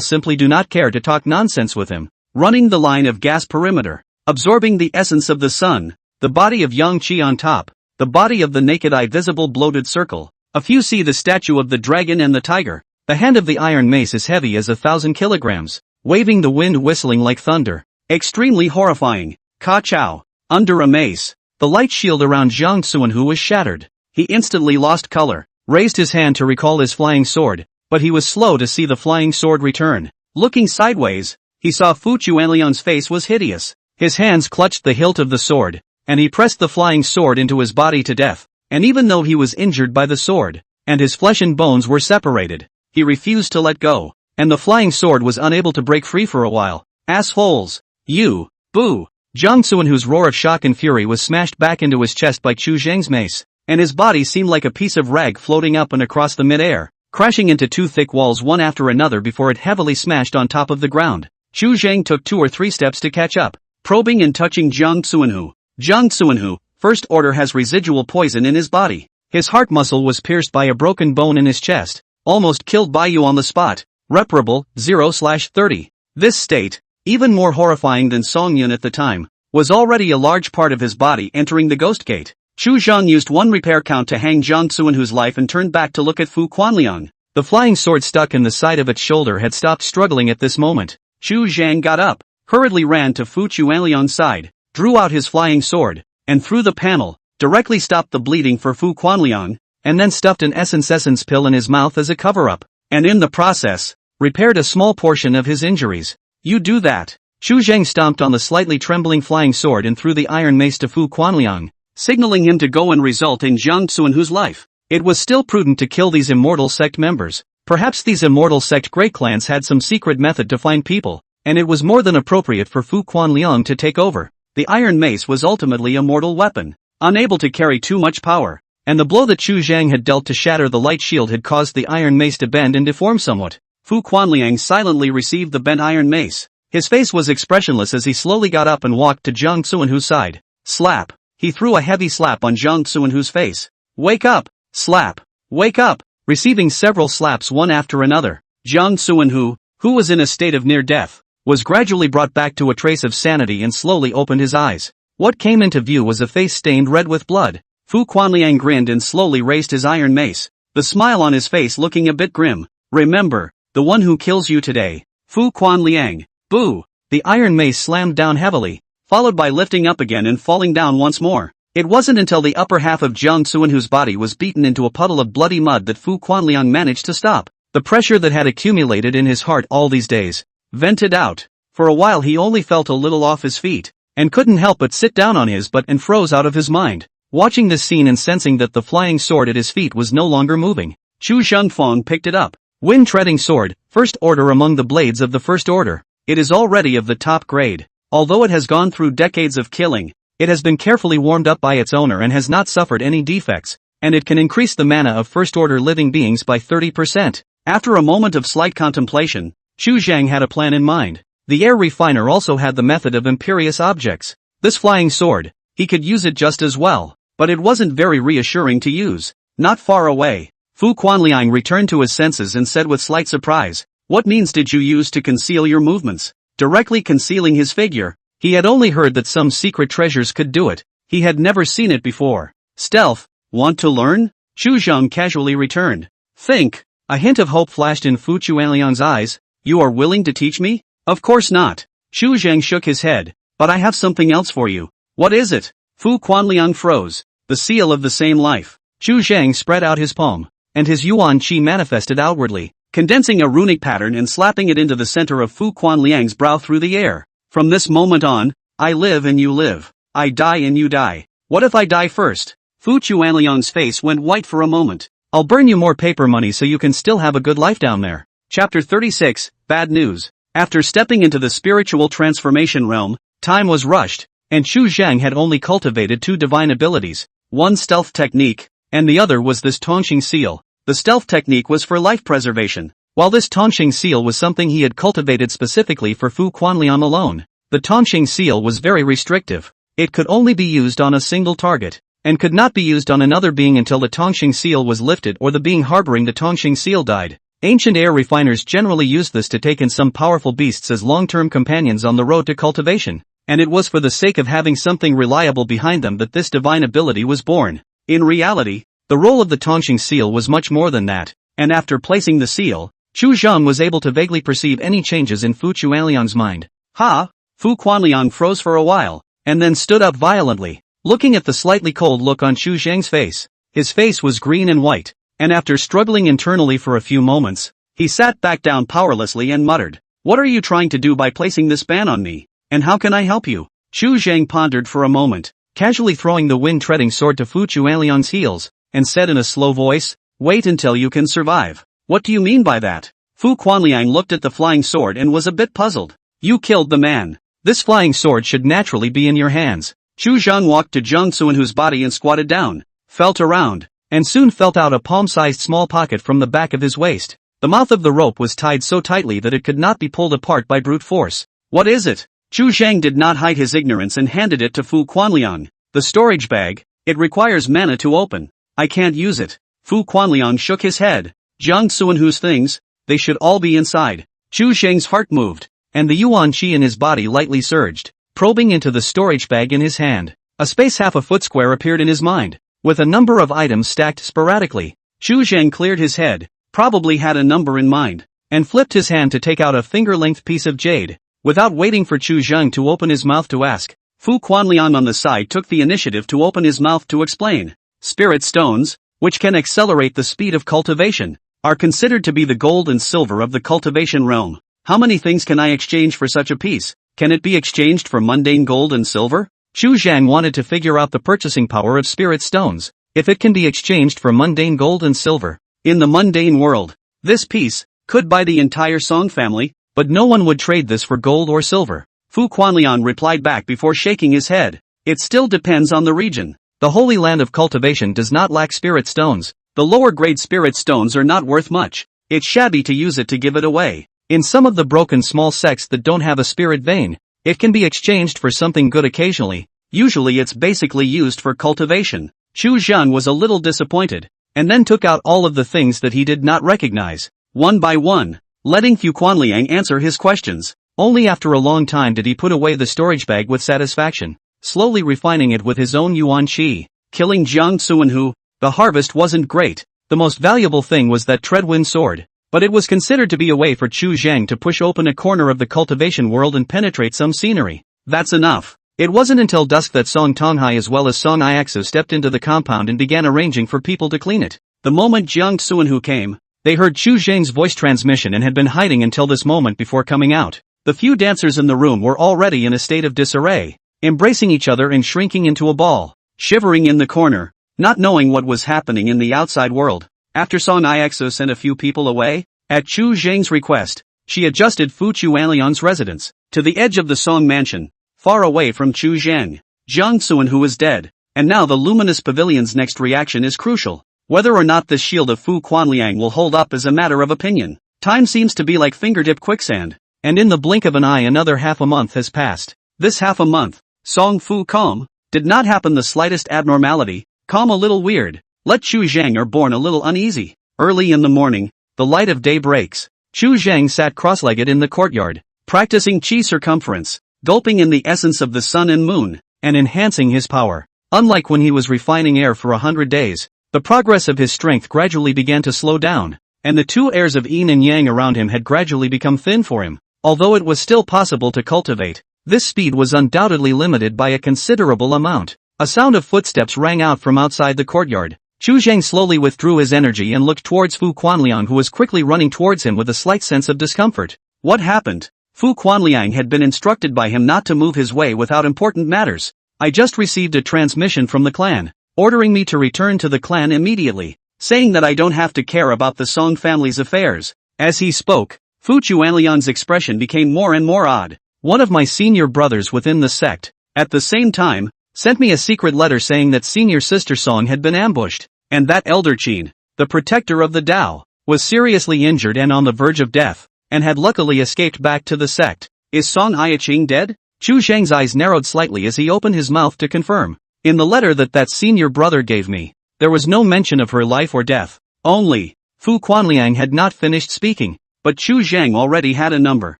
simply do not care to talk nonsense with him. Running the line of gas perimeter, absorbing the essence of the sun, the body of Yang Qi on top, the body of the naked eye visible bloated circle. A few see the statue of the dragon and the tiger. The hand of the iron mace is heavy as 1,000 kilograms, waving the wind whistling like thunder. Extremely horrifying. Ka Chao. Under a mace, the light shield around Jiang Xuanhu was shattered. He instantly lost color, raised his hand to recall his flying sword, but he was slow to see the flying sword return. Looking sideways, he saw Fu Quanliang's face was hideous. His hands clutched the hilt of the sword, and he pressed the flying sword into his body to death. And even though he was injured by the sword, and his flesh and bones were separated, he refused to let go, and the flying sword was unable to break free for a while. Assholes! You! Boo! Jiang Xuanhu's roar of shock and fury was smashed back into his chest by Chu Zhang's mace, and his body seemed like a piece of rag floating up and across the mid-air, crashing into two thick walls one after another before it heavily smashed on top of the ground. Chu Zhang took 2 or 3 steps to catch up, probing and touching Jiang Xuanhu. Jiang Xuanhu, first order, has residual poison in his body. His heart muscle was pierced by a broken bone in his chest, almost killed by you on the spot. Reparable, 0/30. This state, even more horrifying than Song Yun at the time, was already a large part of his body entering the ghost gate. Chu Zhang used 1 repair count to hang Jiang Xuanhu's life and turned back to look at Fu Quanliang. The flying sword stuck in the side of its shoulder had stopped struggling at this moment. Chu Zhang got up, hurriedly ran to Fu Quanliang's side, drew out his flying sword, and through the panel, directly stopped the bleeding for Fu Quanliang, and then stuffed an essence pill in his mouth as a cover-up, and in the process, repaired a small portion of his injuries. You do that. Chu Zhang stomped on the slightly trembling flying sword and threw the iron mace to Fu Quanliang, signaling him to go and result in Jiang Xuanhu's life. It was still prudent to kill these immortal sect members. Perhaps these immortal sect great clans had some secret method to find people, and it was more than appropriate for Fu Quanliang to take over. The iron mace was ultimately a mortal weapon, unable to carry too much power, and the blow that Chu Zhang had dealt to shatter the light shield had caused the iron mace to bend and deform somewhat. Fu Quanliang silently received the bent iron mace. His face was expressionless as he slowly got up and walked to Jiang Xuanhu's side. Slap! He threw a heavy slap on Jiang Xuanhu's face. Wake up! Slap! Wake up! Receiving several slaps one after another, Jiang Xuanhu, who was in a state of near death, was gradually brought back to a trace of sanity and slowly opened his eyes. What came into view was a face stained red with blood. Fu Quanliang grinned and slowly raised his iron mace, the smile on his face looking a bit grim. Remember, the one who kills you today, Fu Quanliang. Boo! The iron mace slammed down heavily, followed by lifting up again and falling down once more. It wasn't until the upper half of Jiang Xuanhu's body was beaten into a puddle of bloody mud that Fu Quanliang managed to stop. The pressure that had accumulated in his heart all these days vented out. For a while he only felt a little off his feet, and couldn't help but sit down on his butt and froze out of his mind. Watching this scene and sensing that the flying sword at his feet was no longer moving, Chu Zhengfeng picked it up. Wind-treading sword, first order among the blades of the first order. It is already of the top grade. Although it has gone through decades of killing, it has been carefully warmed up by its owner and has not suffered any defects, and it can increase the mana of first-order living beings by 30%. After a moment of slight contemplation, Chu Zhang had a plan in mind. The air refiner also had the method of imperious objects. This flying sword, he could use it just as well, but it wasn't very reassuring to use. Not far away, Fu Quanliang returned to his senses and said with slight surprise, "What means did you use to conceal your movements?" Directly concealing his figure. He had only heard that some secret treasures could do it. He had never seen it before. Stealth. Want to learn? Chu Zhang casually returned. Think. A hint of hope flashed in Fu Quanliang's eyes. You are willing to teach me? Of course not. Chu Zhang shook his head. But I have something else for you. What is it? Fu Quanliang froze. The seal of the same life. Chu Zhang spread out his palm, and his yuan qi manifested outwardly, condensing a runic pattern and slapping it into the center of Fu Quanliang's brow through the air. From this moment on, I live and you live. I die and you die. What if I die first? Fu Quanliang's face went white for a moment. I'll burn you more paper money so you can still have a good life down there. Chapter 36, Bad News. After stepping into the spiritual transformation realm, time was rushed, and Chu Zhang had only cultivated 2 divine abilities, one stealth technique, and the other was this Tongxing seal. The stealth technique was for life preservation, while this Tongxing seal was something he had cultivated specifically for Fu Quanliang alone. The Tongxing seal was very restrictive. It could only be used on a single target, and could not be used on another being until the Tongxing seal was lifted or the being harboring the Tongxing seal died. Ancient air refiners generally used this to take in some powerful beasts as long-term companions on the road to cultivation, and it was for the sake of having something reliable behind them that this divine ability was born. In reality, the role of the Tongxing seal was much more than that, and after placing the seal, Chu Zhang was able to vaguely perceive any changes in Fu Quanliang's mind. Ha! Fu Quanliang froze for a while, and then stood up violently, looking at the slightly cold look on Chu Zhang's face. His face was green and white, and after struggling internally for a few moments, he sat back down powerlessly and muttered, "What are you trying to do by placing this ban on me, and how can I help you?" Chu Zhang pondered for a moment, casually throwing the wind-treading sword to Fu Quanliang's heels, and said in a slow voice, "Wait until you can survive." "What do you mean by that?" Fu Quanliang looked at the flying sword and was a bit puzzled. "You killed the man. This flying sword should naturally be in your hands." Chu Zhang walked to Jiang Xuanhu's body and squatted down, felt around, and soon felt out a palm-sized small pocket from the back of his waist. The mouth of the rope was tied so tightly that it could not be pulled apart by brute force. "What is it?" Chu Zhang did not hide his ignorance and handed it to Fu Quanliang. "The storage bag. It requires mana to open. I can't use it." Fu Quanliang shook his head. Jiang Xuanhu's things, they should all be inside. Chu Zhang's heart moved, and the yuan qi in his body lightly surged, probing into the storage bag in his hand. A space half a foot square appeared in his mind, with a number of items stacked sporadically. Chu Zhang cleared his head, probably had a number in mind. and flipped his hand to take out a finger-length piece of jade. Without waiting for Chu Zheng to open his mouth to ask, Fu Quanliang on the side took the initiative to open his mouth to explain. Spirit stones, which can accelerate the speed of cultivation, are considered to be the gold and silver of the cultivation realm. How many things can I exchange for such a piece? Can it be exchanged for mundane gold and silver? Chu Zhang wanted to figure out the purchasing power of spirit stones, if it can be exchanged for mundane gold and silver. In the mundane world, this piece could buy the entire Song family, but no one would trade this for gold or silver. Fu Quanliang replied back before shaking his head. It still depends on the region. The Holy Land of Cultivation does not lack spirit stones. The lower grade spirit stones are not worth much. It's shabby to use it to give it away. In some of the broken small sects that don't have a spirit vein, it can be exchanged for something good occasionally. Usually it's basically used for cultivation. Chu Zheng was a little disappointed, and then took out all of the things that he did not recognize, one by one, letting Fu Quanliang answer his questions. Only after a long time did he put away the storage bag with satisfaction, slowly refining it with his own yuan qi. Killing Jiang Xuanhu, the harvest wasn't great. The most valuable thing was that Treadwind sword, but it was considered to be a way for Chu Zheng to push open a corner of the cultivation world and penetrate some scenery. That's enough. It wasn't until dusk that Song Tonghai as well as Song Iexu stepped into the compound and began arranging for people to clean it. The moment Jiang Xuanhu came, they heard Chu Zheng's voice transmission and had been hiding until this moment before coming out. The few dancers in the room were already in a state of disarray, embracing each other and shrinking into a ball, shivering in the corner, not knowing what was happening in the outside world. After Song Iexu sent a few people away, at Chu Zheng's request, she adjusted Fu Quanliang's residence to the edge of the Song mansion, far away from Chu Zheng. Jiang Xuanhu is dead, and now the Luminous Pavilion's next reaction is crucial. Whether or not this shield of Fu Quanliang will hold up is a matter of opinion. Time seems to be like fingertip quicksand, and in the blink of an eye another half a month has passed. This half a month, Song Fu calm, did not happen the slightest abnormality, calm a little weird, let Chu Zheng are born a little uneasy. Early in the morning, the light of day breaks. Chu Zheng sat cross-legged in the courtyard, practicing qi circumference, gulping in the essence of the sun and moon, and enhancing his power. Unlike when he was refining air for 100 days, the progress of his strength gradually began to slow down, and the two airs of yin and yang around him had gradually become thin for him. Although it was still possible to cultivate, this speed was undoubtedly limited by a considerable amount. A sound of footsteps rang out from outside the courtyard. Chu Zheng slowly withdrew his energy and looked towards Fu Quanliang, who was quickly running towards him with a slight sense of discomfort. What happened? Fu Quanliang had been instructed by him not to move his way without important matters. I just received a transmission from the clan, ordering me to return to the clan immediately, saying that I don't have to care about the Song family's affairs. As he spoke, Fu Quanliang's expression became more and more odd. One of my senior brothers within the sect, at the same time, sent me a secret letter saying that senior sister Song had been ambushed, and that Elder Qin, the protector of the Tao, was seriously injured and on the verge of death, and had luckily escaped back to the sect. Is Song Iexu dead? Chu Zheng's eyes narrowed slightly as he opened his mouth to confirm. In the letter that senior brother gave me, there was no mention of her life or death. Only, Fu Quanliang had not finished speaking, but Chu Zheng already had a number.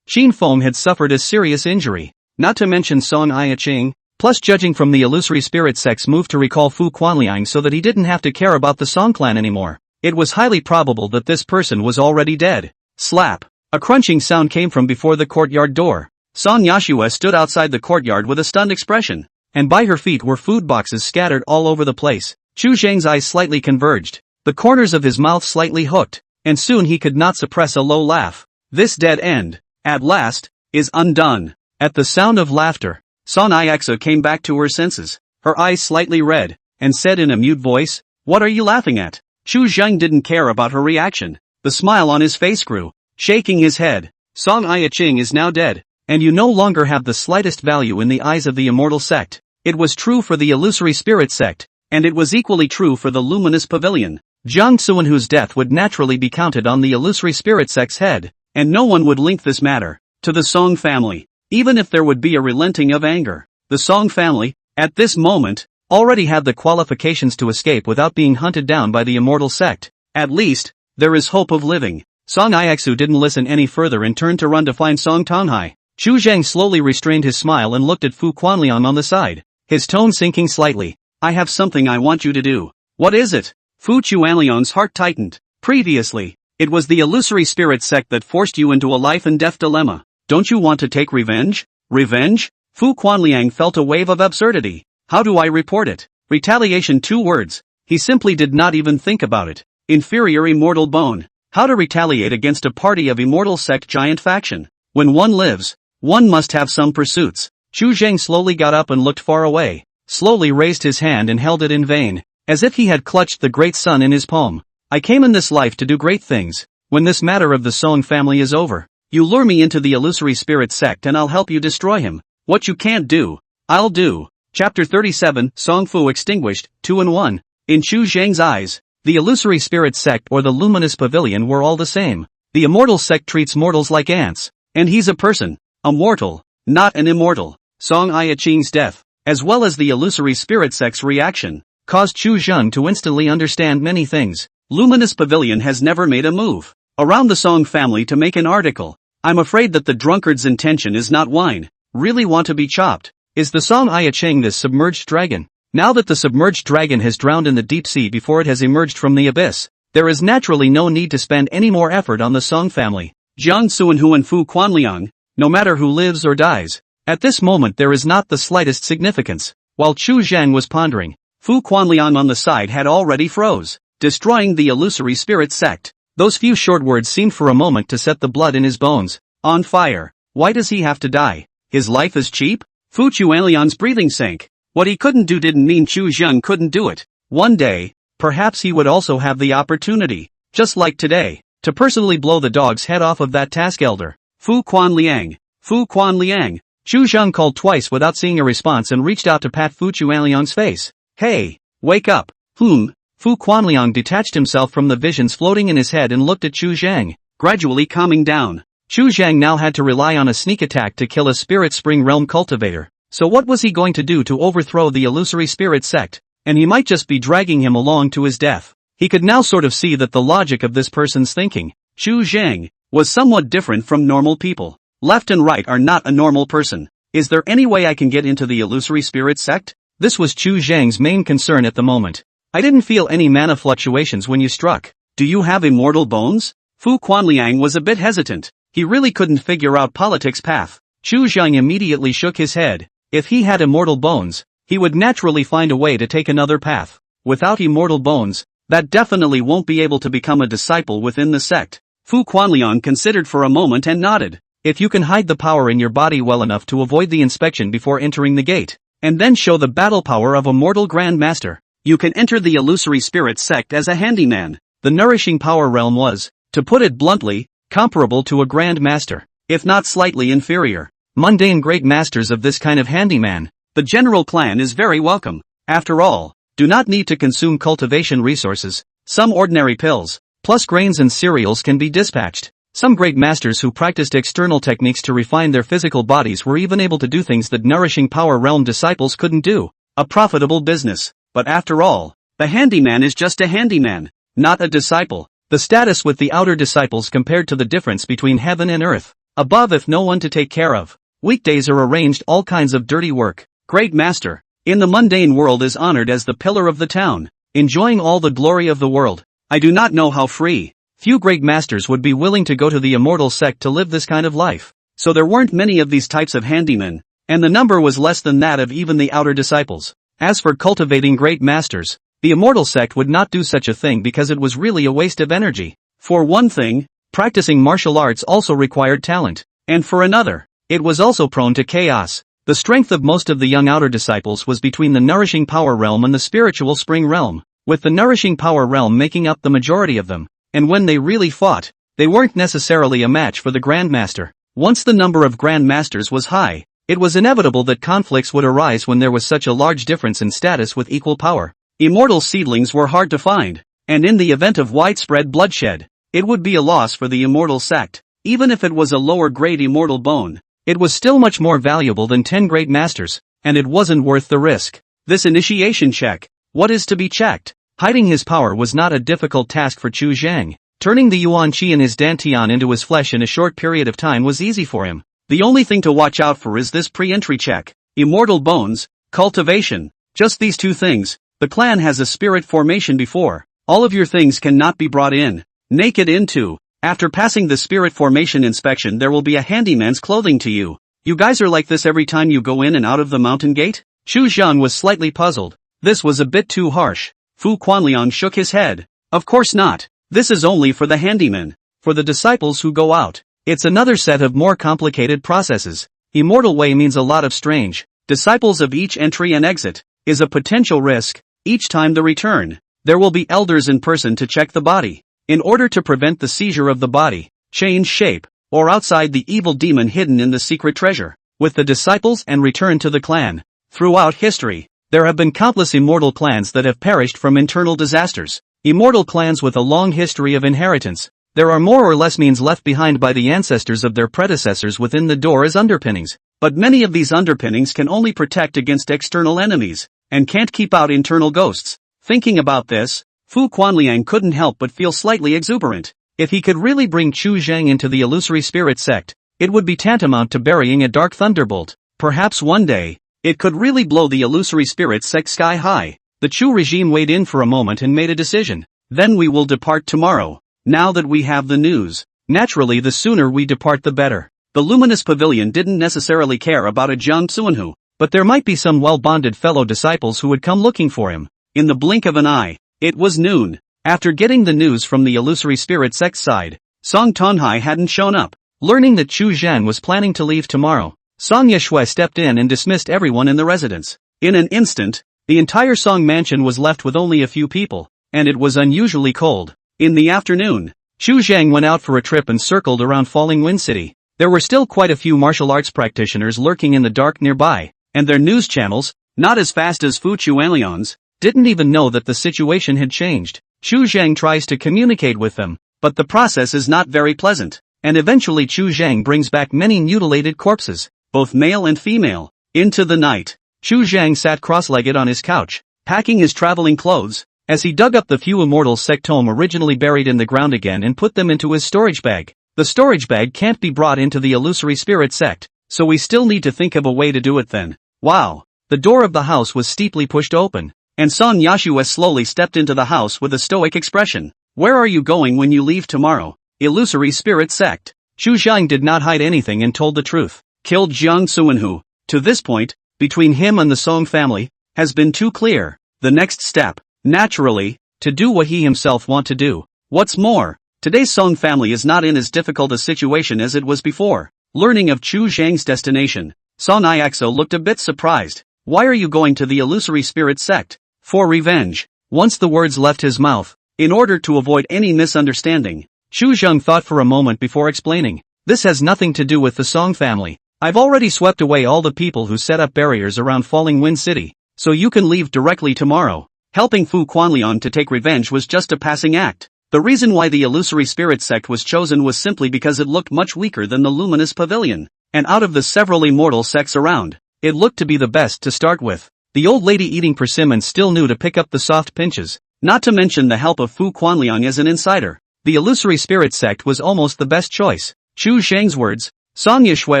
Qin Feng had suffered a serious injury, not to mention Song Iexu. Plus, judging from the illusory spirit sect's move to recall Fu Quanliang so that he didn't have to care about the Song clan anymore, it was highly probable that this person was already dead. Slap! A crunching sound came from before the courtyard door. Song Yashua stood outside the courtyard with a stunned expression, and by her feet were food boxes scattered all over the place. Chu Zheng's eyes slightly converged, the corners of his mouth slightly hooked, and soon he could not suppress a low laugh. This dead end, at last, is undone. At the sound of laughter, Song Iexu came back to her senses, her eyes slightly red, and said in a mute voice, "What are you laughing at?" Chu Zheng didn't care about her reaction. The smile on his face grew, shaking his head. Song Iexu is now dead, and you no longer have the slightest value in the eyes of the immortal sect. It was true for the illusory spirit sect, and it was equally true for the luminous pavilion. Jiang Xuanhu's death would naturally be counted on the illusory spirit sect's head, and no one would link this matter to the Song family, even if there would be a relenting of anger. The Song family, at this moment, already had the qualifications to escape without being hunted down by the immortal sect. At least, there is hope of living. Song Iexu didn't listen any further and turned to run to find Song Tonghai. Chu Zheng slowly restrained his smile and looked at Fu Quanliang on the side, his tone sinking slightly. I have something I want you to do. What is it? Fu Quanliang's heart tightened. Previously, It was the illusory spirit sect that forced you into a life and death dilemma. Don't you want to take revenge? Revenge? Fu Quanliang felt a wave of absurdity. How do I report it? Retaliation, 2 words. He simply did not even think about it. Inferior immortal bone. How to retaliate against a party of immortal sect giant faction. When one lives, one must have some pursuits. Chu Zheng slowly got up and looked far away, slowly raised his hand and held it in vain, as if he had clutched the great sun in his palm. I came in this life to do great things. When this matter of the Song family is over, you lure me into the illusory spirit sect and I'll help you destroy him. What you can't do, I'll do. Chapter 37, Song Fu extinguished, 2-1. In Chu Zheng's eyes, the illusory spirit sect or the luminous pavilion were all the same. The immortal sect treats mortals like ants. And he's a person. A mortal, not an immortal. Song Yiqing's death, as well as the illusory spirit sect's reaction, caused Chu Zheng to instantly understand many things. Luminous Pavilion has never made a move around the Song family to make an article. I'm afraid that the drunkard's intention is not wine. Really want to be chopped. Is the Song Yiqing this submerged dragon? Now that the submerged dragon has drowned in the deep sea before it has emerged from the abyss, there is naturally no need to spend any more effort on the Song family. Jiang Suanhu and Fu Quanliang, no matter who lives or dies. At this moment there is not the slightest significance. While Chu Zheng was pondering, Fu Quanliang on the side had already froze, destroying the illusory spirit sect. Those few short words seemed for a moment to set the blood in his bones on fire. Why does he have to die? His life is cheap? Fu Quanliang's breathing sank. What he couldn't do didn't mean Chu Zheng couldn't do it. One day, perhaps he would also have the opportunity, just like today, to personally blow the dog's head off of that task elder. Fu Quanliang. Fu Quanliang. Chu Zheng called twice without seeing a response and reached out to pat Fu Quanliang's face. Hey, wake up. Fu Quanliang detached himself from the visions floating in his head and looked at Chu Zheng, gradually calming down. Chu Zheng now had to rely on a sneak attack to kill a spirit spring realm cultivator. So what was he going to do to overthrow the illusory spirit sect? And he might just be dragging him along to his death. He could now sort of see that the logic of this person's thinking, Chu Zheng, was somewhat different from normal people. Left and right are not a normal person. Is there any way I can get into the illusory spirit sect? This was Chu Zheng's main concern at the moment. I didn't feel any mana fluctuations when you struck. Do you have immortal bones? Fu Quanliang was a bit hesitant. He really couldn't figure out politics path. Chu Zheng immediately shook his head. If he had immortal bones, he would naturally find a way to take another path. Without immortal bones, that definitely won't be able to become a disciple within the sect. Fu Quanliang considered for a moment and nodded. If you can hide the power in your body well enough to avoid the inspection before entering the gate, and then show the battle power of a mortal Grand Master, you can enter the illusory spirit sect as a handyman. The nourishing power realm was, to put it bluntly, comparable to a Grand Master, if not slightly inferior. Mundane great masters of this kind of handyman, the general clan is very welcome. After all, do not need to consume cultivation resources. Some ordinary pills, plus grains and cereals can be dispatched. Some great masters who practiced external techniques to refine their physical bodies were even able to do things that nourishing power realm disciples couldn't do. A profitable business. But after all, the handyman is just a handyman, not a disciple. The status with the outer disciples compared to the difference between heaven and earth. Above if no one to take care of. Weekdays are arranged all kinds of dirty work. Great master, in the mundane world is honored as the pillar of the town, enjoying all the glory of the world. I do not know how few great masters would be willing to go to the immortal sect to live this kind of life. So there weren't many of these types of handymen, and the number was less than that of even the outer disciples. As for cultivating great masters, the immortal sect would not do such a thing because it was really a waste of energy. For one thing, practicing martial arts also required talent, and for another, it was also prone to chaos. The strength of most of the young outer disciples was between the nourishing power realm and the spiritual spring realm, with the nourishing power realm making up the majority of them, and when they really fought, they weren't necessarily a match for the Grandmaster. Once the number of Grandmasters was high, it was inevitable that conflicts would arise when there was such a large difference in status with equal power. Immortal seedlings were hard to find, and in the event of widespread bloodshed, it would be a loss for the immortal sect. Even if it was a lower grade immortal bone, it was still much more valuable than 10 great masters, and it wasn't worth the risk. This initiation check, what is to be checked? Hiding his power was not a difficult task for Chu Zheng. Turning the Yuan Qi in his dantian into his flesh in a short period of time was easy for him. The only thing to watch out for is this pre-entry check. Immortal bones, cultivation, just these two things. The clan has a spirit formation before. All of your things cannot be brought in. naked into. After passing the spirit formation inspection there will be a handyman's clothing to you. You guys are like this every time you go in and out of the mountain gate? Chu Zhang was slightly puzzled. This was a bit too harsh. Fu Quanliang shook his head. Of course not. This is only for the handymen. For the disciples who go out, it's another set of more complicated processes. Immortal way means a lot of strange. Disciples of each entry and exit is a potential risk. Each time the return, there will be elders in person to check the body. In order to prevent the seizure of the body, change shape, or outside the evil demon hidden in the secret treasure, with the disciples and return to the clan. Throughout history, there have been countless immortal clans that have perished from internal disasters. Immortal clans with a long history of inheritance. There are more or less means left behind by the ancestors of their predecessors within the door as underpinnings, but many of these underpinnings can only protect against external enemies, and can't keep out internal ghosts. Thinking about this, Fu Quanliang couldn't help but feel slightly exuberant. If he could really bring Chu Zhang into the illusory spirit sect, it would be tantamount to burying a dark thunderbolt. Perhaps one day, it could really blow the illusory spirit sect sky high. The Chu regime weighed in for a moment and made a decision. Then we will depart tomorrow. Now that we have the news, naturally the sooner we depart the better. The luminous pavilion didn't necessarily care about a Jiang Xuanhu, but there might be some well-bonded fellow disciples who would come looking for him. In the blink of an eye, it was noon. After getting the news from the illusory spirit sect side, Song Tonghai hadn't shown up. Learning that Chu Zhan was planning to leave tomorrow, Song Yeshui stepped in and dismissed everyone in the residence. In an instant, the entire Song mansion was left with only a few people, and it was unusually cold. In the afternoon, Chu Zhang went out for a trip and circled around Falling Wind City. There were still quite a few martial arts practitioners lurking in the dark nearby, and their news channels, not as fast as Fu Chuanliang's, didn't even know that the situation had changed. Chu Zhang tries to communicate with them, but the process is not very pleasant, and eventually Chu Zhang brings back many mutilated corpses, both male and female. Into the night, Chu Zhang sat cross-legged on his couch, packing his traveling clothes, as he dug up the few immortal sect tome originally buried in the ground again and put them into his storage bag. The storage bag can't be brought into the illusory spirit sect, so we still need to think of a way to do it then. Wow! The door of the house was steeply pushed open, and Son Yashua slowly stepped into the house with a stoic expression. Where are you going when you leave tomorrow? Illusory spirit sect. Chu Zhang did not hide anything and told the truth. Killed Jiang Xuanhu. To this point, between him and the Song family, has been too clear. The next step, naturally, to do what he himself want to do. What's more, today's Song family is not in as difficult a situation as it was before. Learning of Chu Zhang's destination, Son Ixo looked a bit surprised. Why are you going to the illusory spirit sect? For revenge. Once the words left his mouth, in order to avoid any misunderstanding, Chu Zhang thought for a moment before explaining. This has nothing to do with the Song family. I've already swept away all the people who set up barriers around Falling Wind City, so you can leave directly tomorrow. Helping Fu Quanliang to take revenge was just a passing act. The reason why the illusory spirit sect was chosen was simply because it looked much weaker than the luminous pavilion, and out of the several immortal sects around, it looked to be the best to start with. The old lady eating persimmons still knew to pick up the soft pinches, not to mention the help of Fu Quanliang as an insider. The illusory spirit sect was almost the best choice. Chu Zhang's words, Song Yeshui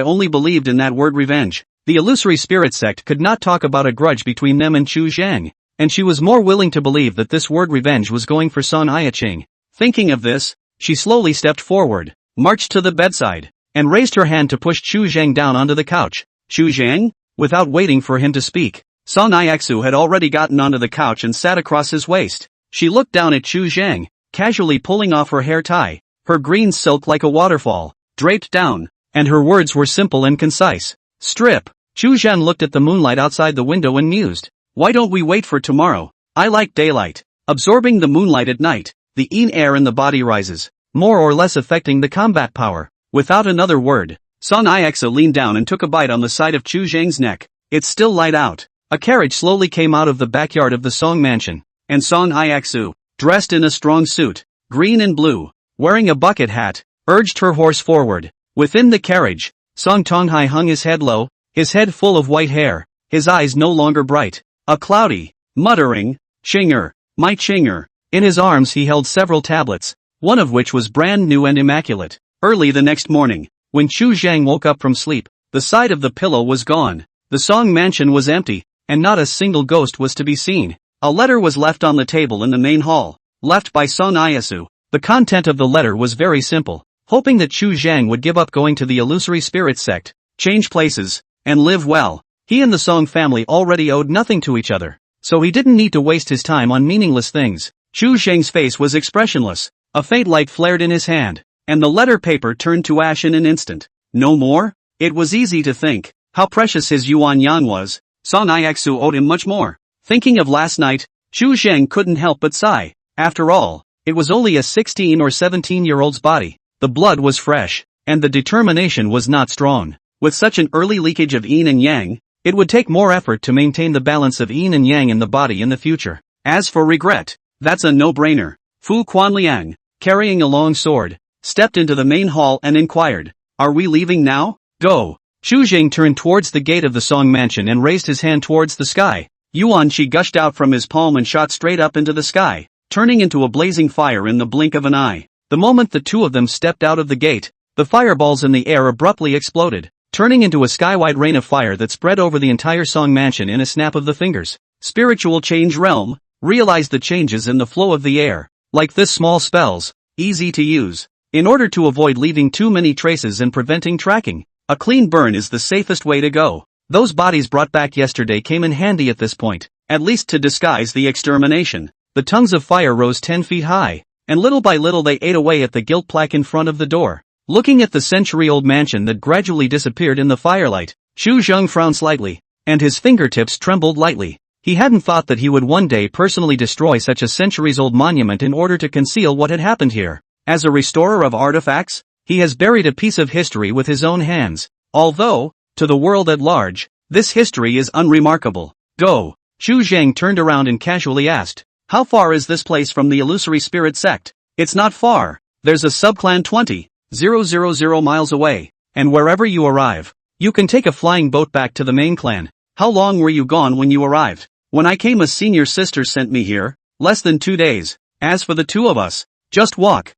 only believed in that word revenge. The illusory spirit sect could not talk about a grudge between them and Chu Zhang, and she was more willing to believe that this word revenge was going for Son Yicheng. Thinking of this, she slowly stepped forward, marched to the bedside, and raised her hand to push Chu Zhang down onto the couch. Chu Zhang? Without waiting for him to speak, Son Ixu had already gotten onto the couch and sat across his waist. She looked down at Chu Zhang, casually pulling off her hair tie, her green silk like a waterfall, draped down, and her words were simple and concise. Strip. Chu Zhan looked at the moonlight outside the window and mused. Why don't we wait for tomorrow? I like daylight. Absorbing the moonlight at night, the yin air in the body rises, more or less affecting the combat power. Without another word, Son Ixo leaned down and took a bite on the side of Chu Zhang's neck. It's still light out. A carriage slowly came out of the backyard of the Song mansion, and Son Ixo, dressed in a strong suit, green and blue, wearing a bucket hat, urged her horse forward. Within the carriage, Song Tonghai hung his head low, his head full of white hair, his eyes no longer bright. A cloudy, muttering, Chinger, my Chinger. In his arms he held several tablets, one of which was brand new and immaculate. Early the next morning, when Chu Zhang woke up from sleep, the side of the pillow was gone. The Song mansion was empty, and not a single ghost was to be seen. A letter was left on the table in the main hall, left by Son Iasu. The content of the letter was very simple, hoping that Chu Zhang would give up going to the illusory spirit sect, change places, and live well. He and the Song family already owed nothing to each other, so he didn't need to waste his time on meaningless things. Chu Zhang's face was expressionless, a faint light flared in his hand, and the letter paper turned to ash in an instant. No more? It was easy to think how precious his yuan yang was. Song Ixu owed him much more. Thinking of last night, Chu Zhang couldn't help but sigh. After all, it was only a 16 or 17-year-old's body. The blood was fresh, and the determination was not strong. With such an early leakage of yin and yang, it would take more effort to maintain the balance of yin and yang in the body in the future. As for regret, that's a no-brainer. Fu Quanliang, carrying a long sword, stepped into the main hall and inquired, "Are we leaving now?" "Go." Chu Zhang turned towards the gate of the Song mansion and raised his hand towards the sky. Yuan Qi gushed out from his palm and shot straight up into the sky, turning into a blazing fire in the blink of an eye. The moment the two of them stepped out of the gate, the fireballs in the air abruptly exploded, turning into a skywide rain of fire that spread over the entire Song mansion in a snap of the fingers. Spiritual change realm, realize the changes in the flow of the air. Like this, small spells, easy to use. In order to avoid leaving too many traces and preventing tracking, a clean burn is the safest way to go. Those bodies brought back yesterday came in handy at this point, at least to disguise the extermination. The tongues of fire rose 10 feet high, and little by little they ate away at the gilt plaque in front of the door. Looking at the century-old mansion that gradually disappeared in the firelight, Chu Zhang frowned slightly, and his fingertips trembled lightly. He hadn't thought that he would one day personally destroy such a centuries-old monument in order to conceal what had happened here. As a restorer of artifacts, he has buried a piece of history with his own hands, although, to the world at large, this history is unremarkable. Go. Chu Zhang turned around and casually asked, "How far is this place from the illusory spirit sect?" "It's not far. There's a subclan 20,000 miles away, and wherever you arrive, you can take a flying boat back to the main clan." "How long were you gone when you arrived?" "When I came, a senior sister sent me here, less than 2 days. As for the two of us, just walk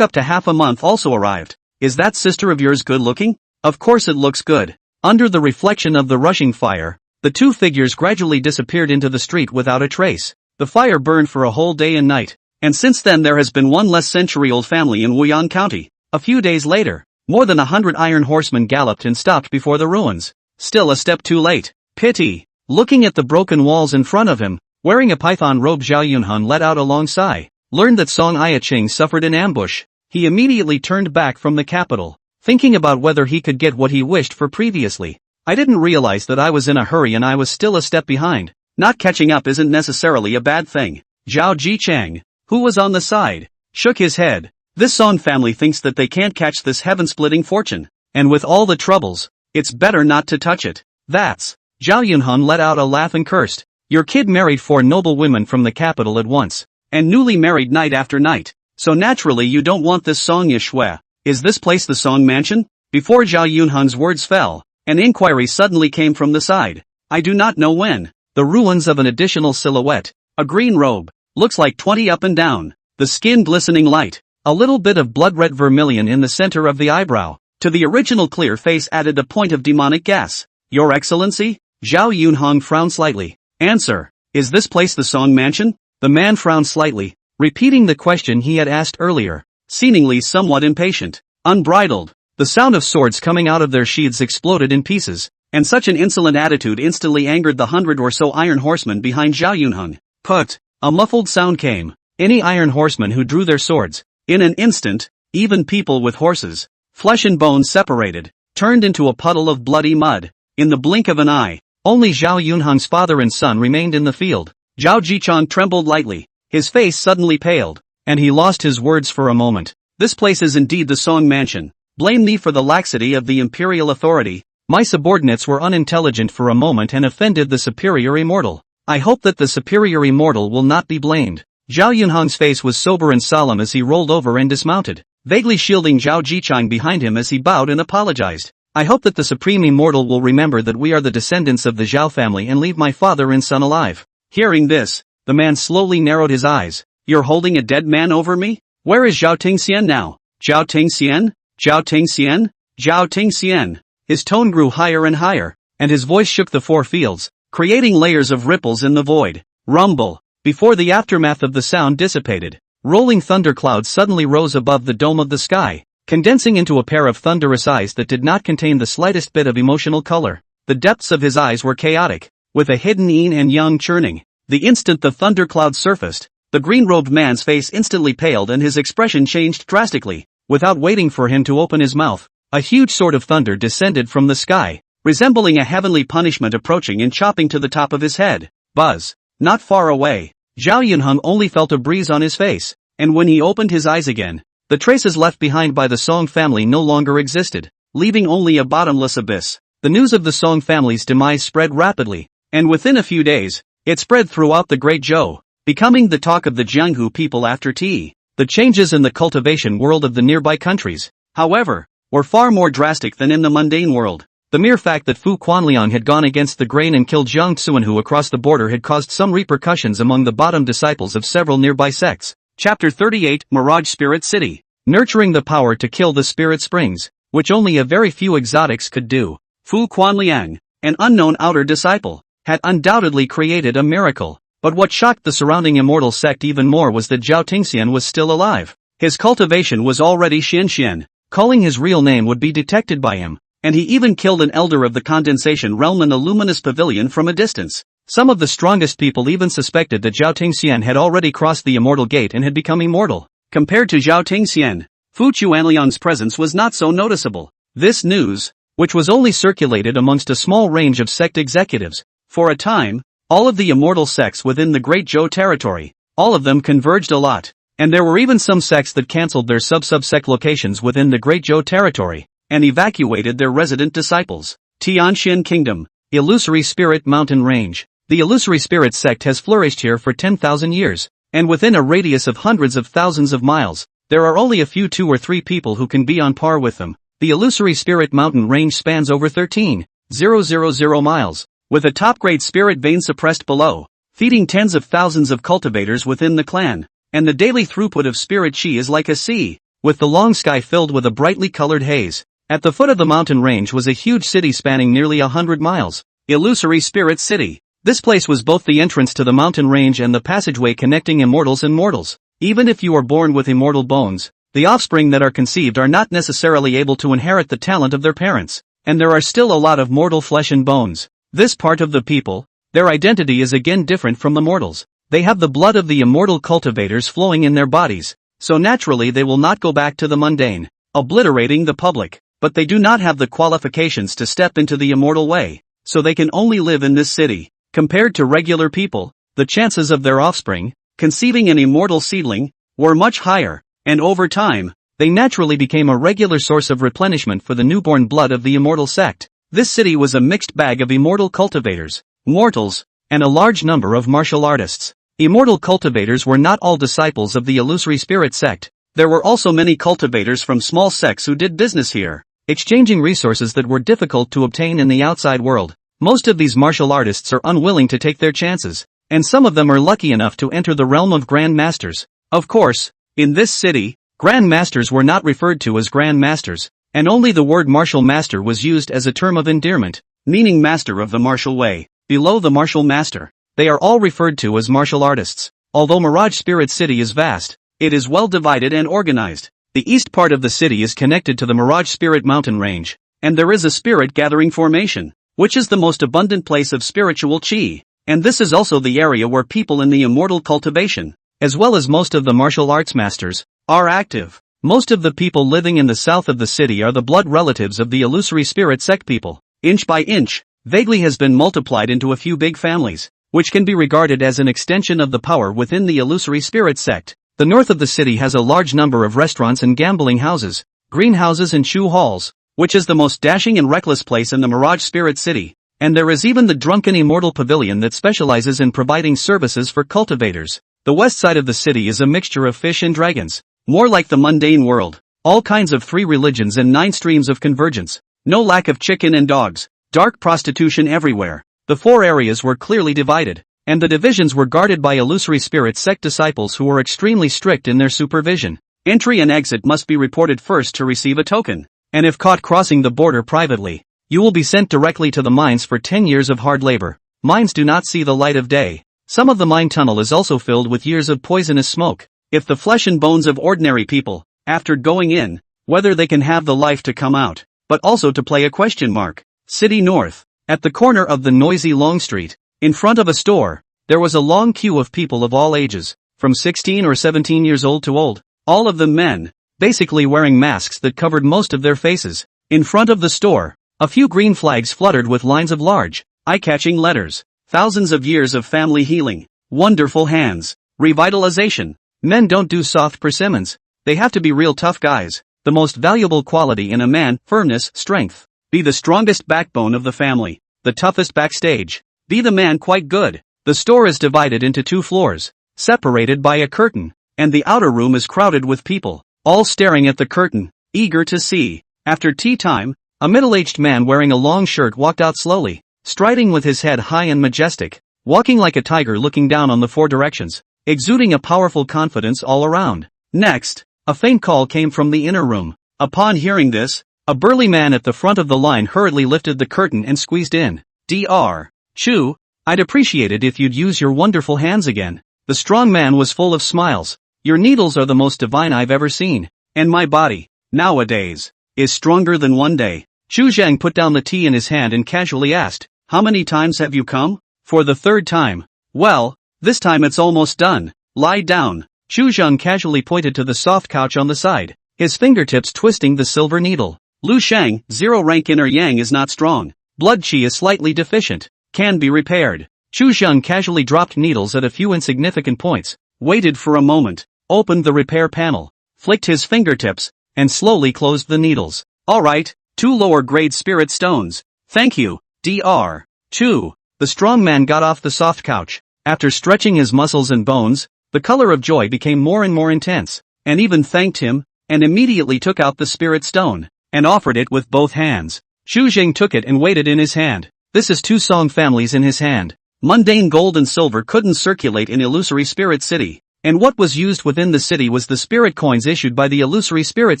up to half a month." "Also arrived. Is that sister of yours good looking?" "Of course it looks good." Under the reflection of the rushing fire, the two figures gradually disappeared into the street without a trace. The fire burned for a whole day and night, and since then there has been one less century-old family in Wuyang County. A few days later, more than 100 iron horsemen galloped and stopped before the ruins. Still a step too late. Pity. Looking at the broken walls in front of him, wearing a python robe, Zhao Yunhan let out a long sigh. Learned that Song Yiqing suffered an ambush. He immediately turned back from the capital, thinking about whether he could get what he wished for previously. "I didn't realize that I was in a hurry and I was still a step behind." Not catching up isn't necessarily a bad thing. Zhao Jichang, who was on the side, shook his head. This Song family thinks that they can't catch this heaven-splitting fortune, and with all the troubles, it's better not to touch it. "That's..." Zhao Yunhan let out a laugh and cursed. "Your kid married 4 noble women from the capital at once, and newly married night after night, so naturally you don't want this Song Yishui. Is this place the Song mansion?" Before Zhao Yunhan's words fell, an inquiry suddenly came from the side. "I do not know when." The ruins of an additional silhouette. A green robe. Looks like 20 up and down. The skin glistening light. A little bit of blood-red vermilion in the center of the eyebrow. To the original clear face added a point of demonic gas. "Your Excellency?" Zhao Yunhong frowned slightly. "Answer. Is this place the Song mansion?" The man frowned slightly, repeating the question he had asked earlier, seemingly somewhat impatient. Unbridled. The sound of swords coming out of their sheaths exploded in pieces, and such an insolent attitude instantly angered the 100 or so iron horsemen behind Zhao Yunhong. Put! A muffled sound came. Any iron horsemen who drew their swords, in an instant, even people with horses, flesh and bone separated, turned into a puddle of bloody mud. In the blink of an eye, only Zhao Yunhong's father and son remained in the field. Zhao Jichang trembled lightly, his face suddenly paled, and he lost his words for a moment. "This place is indeed the Song mansion. Blame me for the laxity of the imperial authority. My subordinates were unintelligent for a moment and offended the superior immortal. I hope that the superior immortal will not be blamed." Zhao Yunhong's face was sober and solemn as he rolled over and dismounted, vaguely shielding Zhao Jichang behind him as he bowed and apologized. "I hope that the supreme immortal will remember that we are the descendants of the Zhao family and leave my father and son alive." Hearing this, the man slowly narrowed his eyes. "You're holding a dead man over me? Where is Zhao Tingxian now?" "Zhao Tingxian? Zhao Tingxian? Zhao Tingxian." His tone grew higher and higher, and his voice shook the 4 fields, creating layers of ripples in the void. Rumble. Before the aftermath of the sound dissipated, rolling thunderclouds suddenly rose above the dome of the sky, condensing into a pair of thunderous eyes that did not contain the slightest bit of emotional color. The depths of his eyes were chaotic, with a hidden yin and yang churning. The instant the thundercloud surfaced, the green-robed man's face instantly paled and his expression changed drastically. Without waiting for him to open his mouth, a huge sword of thunder descended from the sky, resembling a heavenly punishment approaching and chopping to the top of his head. Buzz. Not far away, Zhao Yunheng only felt a breeze on his face, and when he opened his eyes again, the traces left behind by the Song family no longer existed, leaving only a bottomless abyss. The news of the Song family's demise spread rapidly, and within a few days, it spread throughout the Great Zhou, becoming the talk of the Jianghu people after tea. The changes in the cultivation world of the nearby countries, however, were far more drastic than in the mundane world. The mere fact that Fu Quanliang had gone against the grain and killed Jiang Xuanhu across the border had caused some repercussions among the bottom disciples of several nearby sects. Chapter 38 Mirage Spirit City. Nurturing the power to kill the spirit springs, which only a very few exotics could do. Fu Quanliang, an unknown outer disciple, had undoubtedly created a miracle. But what shocked the surrounding immortal sect even more was that Zhao Tingxian was still alive. His cultivation was already Xian. Calling his real name would be detected by him, and he even killed an elder of the condensation realm in the luminous pavilion from a distance. Some of the strongest people even suspected that Zhao Tingxian had already crossed the immortal gate and had become immortal. Compared to Zhao Tingxian, Fu Quanliang's presence was not so noticeable. This news, which was only circulated amongst a small range of sect executives, for a time, all of the immortal sects within the Great Zhou territory, all of them converged a lot, and there were even some sects that cancelled their sub-sect locations within the Great Zhou territory, and evacuated their resident disciples. Tianxian Kingdom, Illusory Spirit Mountain Range. The Illusory Spirit sect has flourished here for 10,000 years, and within a radius of hundreds of thousands of miles, there are only a few 2 or 3 people who can be on par with them. The Illusory Spirit Mountain Range spans over 13,000 miles, with a top-grade spirit vein suppressed below, feeding tens of thousands of cultivators within the clan, and the daily throughput of spirit chi is like a sea, with the long sky filled with a brightly colored haze. At the foot of the mountain range was a huge city spanning nearly 100 miles, Illusory Spirit City. This place was both the entrance to the mountain range and the passageway connecting immortals and mortals. Even if you are born with immortal bones, the offspring that are conceived are not necessarily able to inherit the talent of their parents, and there are still a lot of mortal flesh and bones. This part of the people, their identity is again different from the mortals. They have the blood of the immortal cultivators flowing in their bodies, so naturally they will not go back to the mundane, obliterating the public, but they do not have the qualifications to step into the immortal way, so they can only live in this city. Compared to regular people, the chances of their offspring, conceiving an immortal seedling, were much higher, and over time, they naturally became a regular source of replenishment for the newborn blood of the immortal sect. This city was a mixed bag of immortal cultivators, mortals, and a large number of martial artists. Immortal cultivators were not all disciples of the Illusory Spirit sect. There were also many cultivators from small sects who did business here, exchanging resources that were difficult to obtain in the outside world. Most of these martial artists are unwilling to take their chances, and some of them are lucky enough to enter the realm of Grand Masters. Of course, in this city, Grand Masters were not referred to as Grand Masters, and only the word martial master was used as a term of endearment, meaning master of the martial way. Below the martial master, they are all referred to as martial artists. Although Mirage Spirit City is vast, it is well divided and organized. The east part of the city is connected to the Mirage Spirit Mountain Range, and there is a spirit gathering formation, which is the most abundant place of spiritual chi, and this is also the area where people in the immortal cultivation, as well as most of the martial arts masters, are active. Most of the people living in the south of the city are the blood relatives of the Illusory Spirit sect people. Inch by inch, vaguely has been multiplied into a few big families, which can be regarded as an extension of the power within the Illusory Spirit sect. The north of the city has a large number of restaurants and gambling houses, greenhouses and shoe halls, which is the most dashing and reckless place in the Mirage Spirit City, and there is even the Drunken Immortal Pavilion that specializes in providing services for cultivators. The west side of the city is a mixture of fish and dragons, more like the mundane world, all kinds of 3 religions and 9 streams of convergence, no lack of chicken and dogs, dark prostitution everywhere. The 4 areas were clearly divided, and the divisions were guarded by Illusory Spirit sect disciples who were extremely strict in their supervision. Entry and exit must be reported first to receive a token, and if caught crossing the border privately, you will be sent directly to the mines for 10 years of hard labor. Mines do not see the light of day. Some of the mine tunnel is also filled with years of poisonous smoke. if the flesh and bones of ordinary people, after going in, whether they can have the life to come out, but also to play a question mark. City North. At the corner of the noisy Long Street, in front of a store, there was a long queue of people of all ages, from 16 or 17 years old to old, all of them men, basically wearing masks that covered most of their faces. In front of the store, a few green flags fluttered with lines of large, eye-catching letters. Thousands of years of family healing. Wonderful hands. Revitalization. Men don't do soft persimmons. They have to be real tough guys. The most valuable quality in a man, firmness, strength. Be the strongest backbone of the family. The toughest backstage. Be the man quite good. The store is divided into 2 floors, separated by a curtain, and the outer room is crowded with people, all staring at the curtain, eager to see. After tea time, a middle-aged man wearing a long shirt walked out slowly, striding with his head high and majestic, walking like a tiger looking down on the 4 directions, exuding a powerful confidence all around. Next, a faint call came from the inner room. Upon hearing this, a burly man at the front of the line hurriedly lifted the curtain and squeezed in. Dr. Chu, I'd appreciate it if you'd use your wonderful hands again. The strong man was full of smiles. Your needles are the most divine I've ever seen. And my body, nowadays, is stronger than one day. Chu Zhang put down the tea in his hand and casually asked, how many times have you come? For the 3rd time. Well, this time it's almost done. Lie down. Chu Zhang casually pointed to the soft couch on the side, his fingertips twisting the silver needle. Lu Shang, 0 rank inner yang is not strong. Blood qi is slightly deficient. Can be repaired. Chu Zhang casually dropped needles at a few insignificant points, waited for a moment, opened the repair panel, flicked his fingertips, and slowly closed the needles. Alright, 2 lower grade spirit stones. Thank you, Dr. Chu. The strong man got off the soft couch. After stretching his muscles and bones, the color of joy became more and more intense, and even thanked him, and immediately took out the spirit stone, and offered it with both hands. Xu Jing took it and weighed it in his hand. This is 2 song families in his hand. Mundane gold and silver couldn't circulate in Illusory Spirit City, and what was used within the city was the spirit coins issued by the Illusory Spirit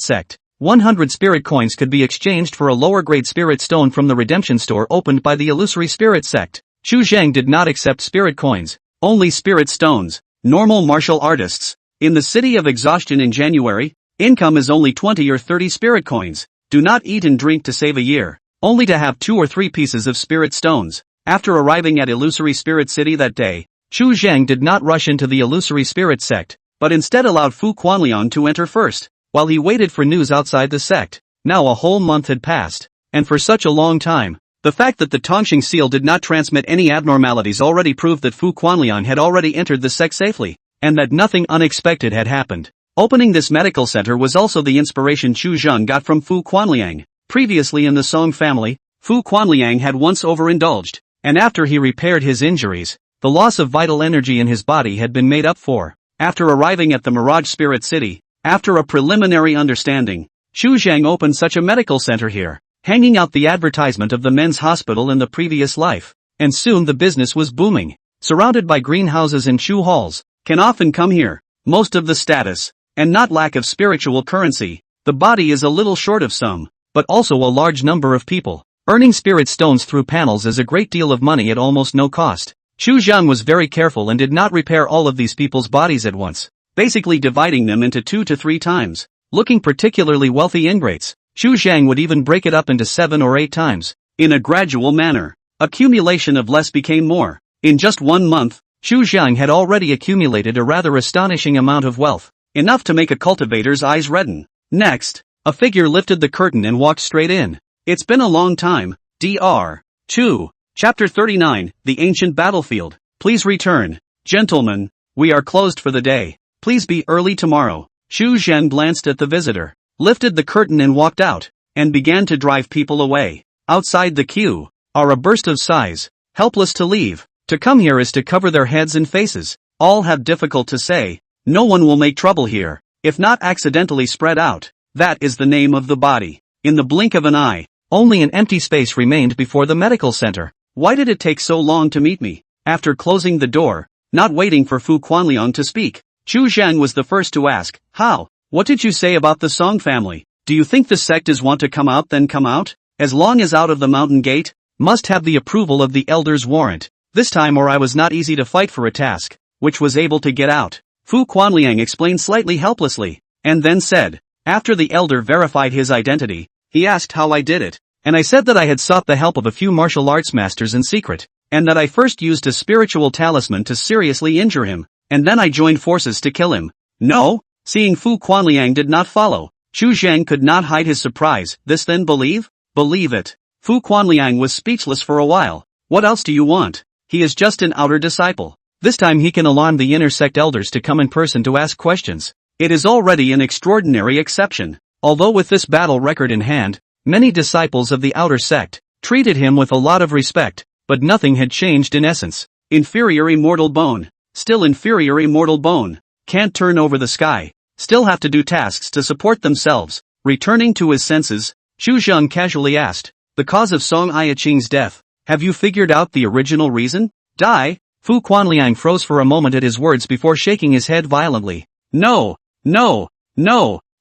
sect. 100 spirit coins could be exchanged for a lower grade spirit stone from the redemption store opened by the Illusory Spirit sect. Xu Zhang did not accept spirit coins, only spirit stones. Normal martial artists. In the city of exhaustion in January, income is only 20 or 30 spirit coins. Do not eat and drink to save a year, only to have 2 or 3 pieces of spirit stones. After arriving at Illusory Spirit City that day, Xu Zhang did not rush into the Illusory Spirit sect, but instead allowed Fu Quanliang to enter first, while he waited for news outside the sect. Now a whole month had passed, and for such a long time, the fact that the Tongxing seal did not transmit any abnormalities already proved that Fu Quanliang had already entered the sect safely, and that nothing unexpected had happened. Opening this medical center was also the inspiration Xu Zhang got from Fu Quanliang. Previously in the Song family, Fu Quanliang had once overindulged, and after he repaired his injuries, the loss of vital energy in his body had been made up for. After arriving at the Mirage Spirit City, after a preliminary understanding, Xu Zhang opened such a medical center here, hanging out the advertisement of the men's hospital in the previous life, and soon the business was booming. Surrounded by greenhouses and shoe halls, can often come here, most of the status, and not lack of spiritual currency. The body is a little short of some, but also a large number of people. Earning spirit stones through panels is a great deal of money at almost no cost. Xu Zhang was very careful and did not repair all of these people's bodies at once, basically dividing them into 2 to 3 times. Looking particularly wealthy ingrates, Xu Zhang would even break it up into 7 or 8 times, in a gradual manner. Accumulation of less became more. In just 1 month, Xu Zhang had already accumulated a rather astonishing amount of wealth, enough to make a cultivator's eyes redden. Next, a figure lifted the curtain and walked straight in. It's been a long time, Dr. Chu. Chapter 39, The Ancient Battlefield. Please return. Gentlemen, we are closed for the day. Please be early tomorrow. Xu Zhen glanced at the visitor, lifted the curtain and walked out, and began to drive people away. Outside the queue are a burst of sighs, helpless to leave. To come here is to cover their heads and faces. All have difficult to say. No one will make trouble here, if not accidentally spread out. That is the name of the body. In the blink of an eye, only an empty space remained before the medical center. Why did it take so long to meet me? After closing the door, not waiting for Fu Quanliang to speak, Xu Zhang was the first to ask, how? What did you say about the Song family? Do you think the sect is want to come out then come out? As long as out of the mountain gate? Must have the approval of the elders' warrant. This time or I was not easy to fight for a task, which was able to get out. Fu Quanliang explained slightly helplessly, and then said. After the elder verified his identity, he asked how I did it, and I said that I had sought the help of a few martial arts masters in secret, and that I first used a spiritual talisman to seriously injure him, and then I joined forces to kill him. No? Seeing Fu Quanliang did not follow, Chu Zhang could not hide his surprise. This then believe? Believe it. Fu Quanliang was speechless for a while. What else do you want? He is just an outer disciple. This time he can alarm the inner sect elders to come in person to ask questions. It is already an extraordinary exception. Although with this battle record in hand, many disciples of the outer sect treated him with a lot of respect, but nothing had changed in essence. Inferior immortal bone. Still inferior immortal bone. Can't turn over the sky. Still have to do tasks to support themselves. Returning to his senses, Chu Zheng casually asked, the cause of Song Aiqing's death. Have you figured out the original reason? Die? Fu Quanliang froze for a moment at his words before shaking his head violently. No.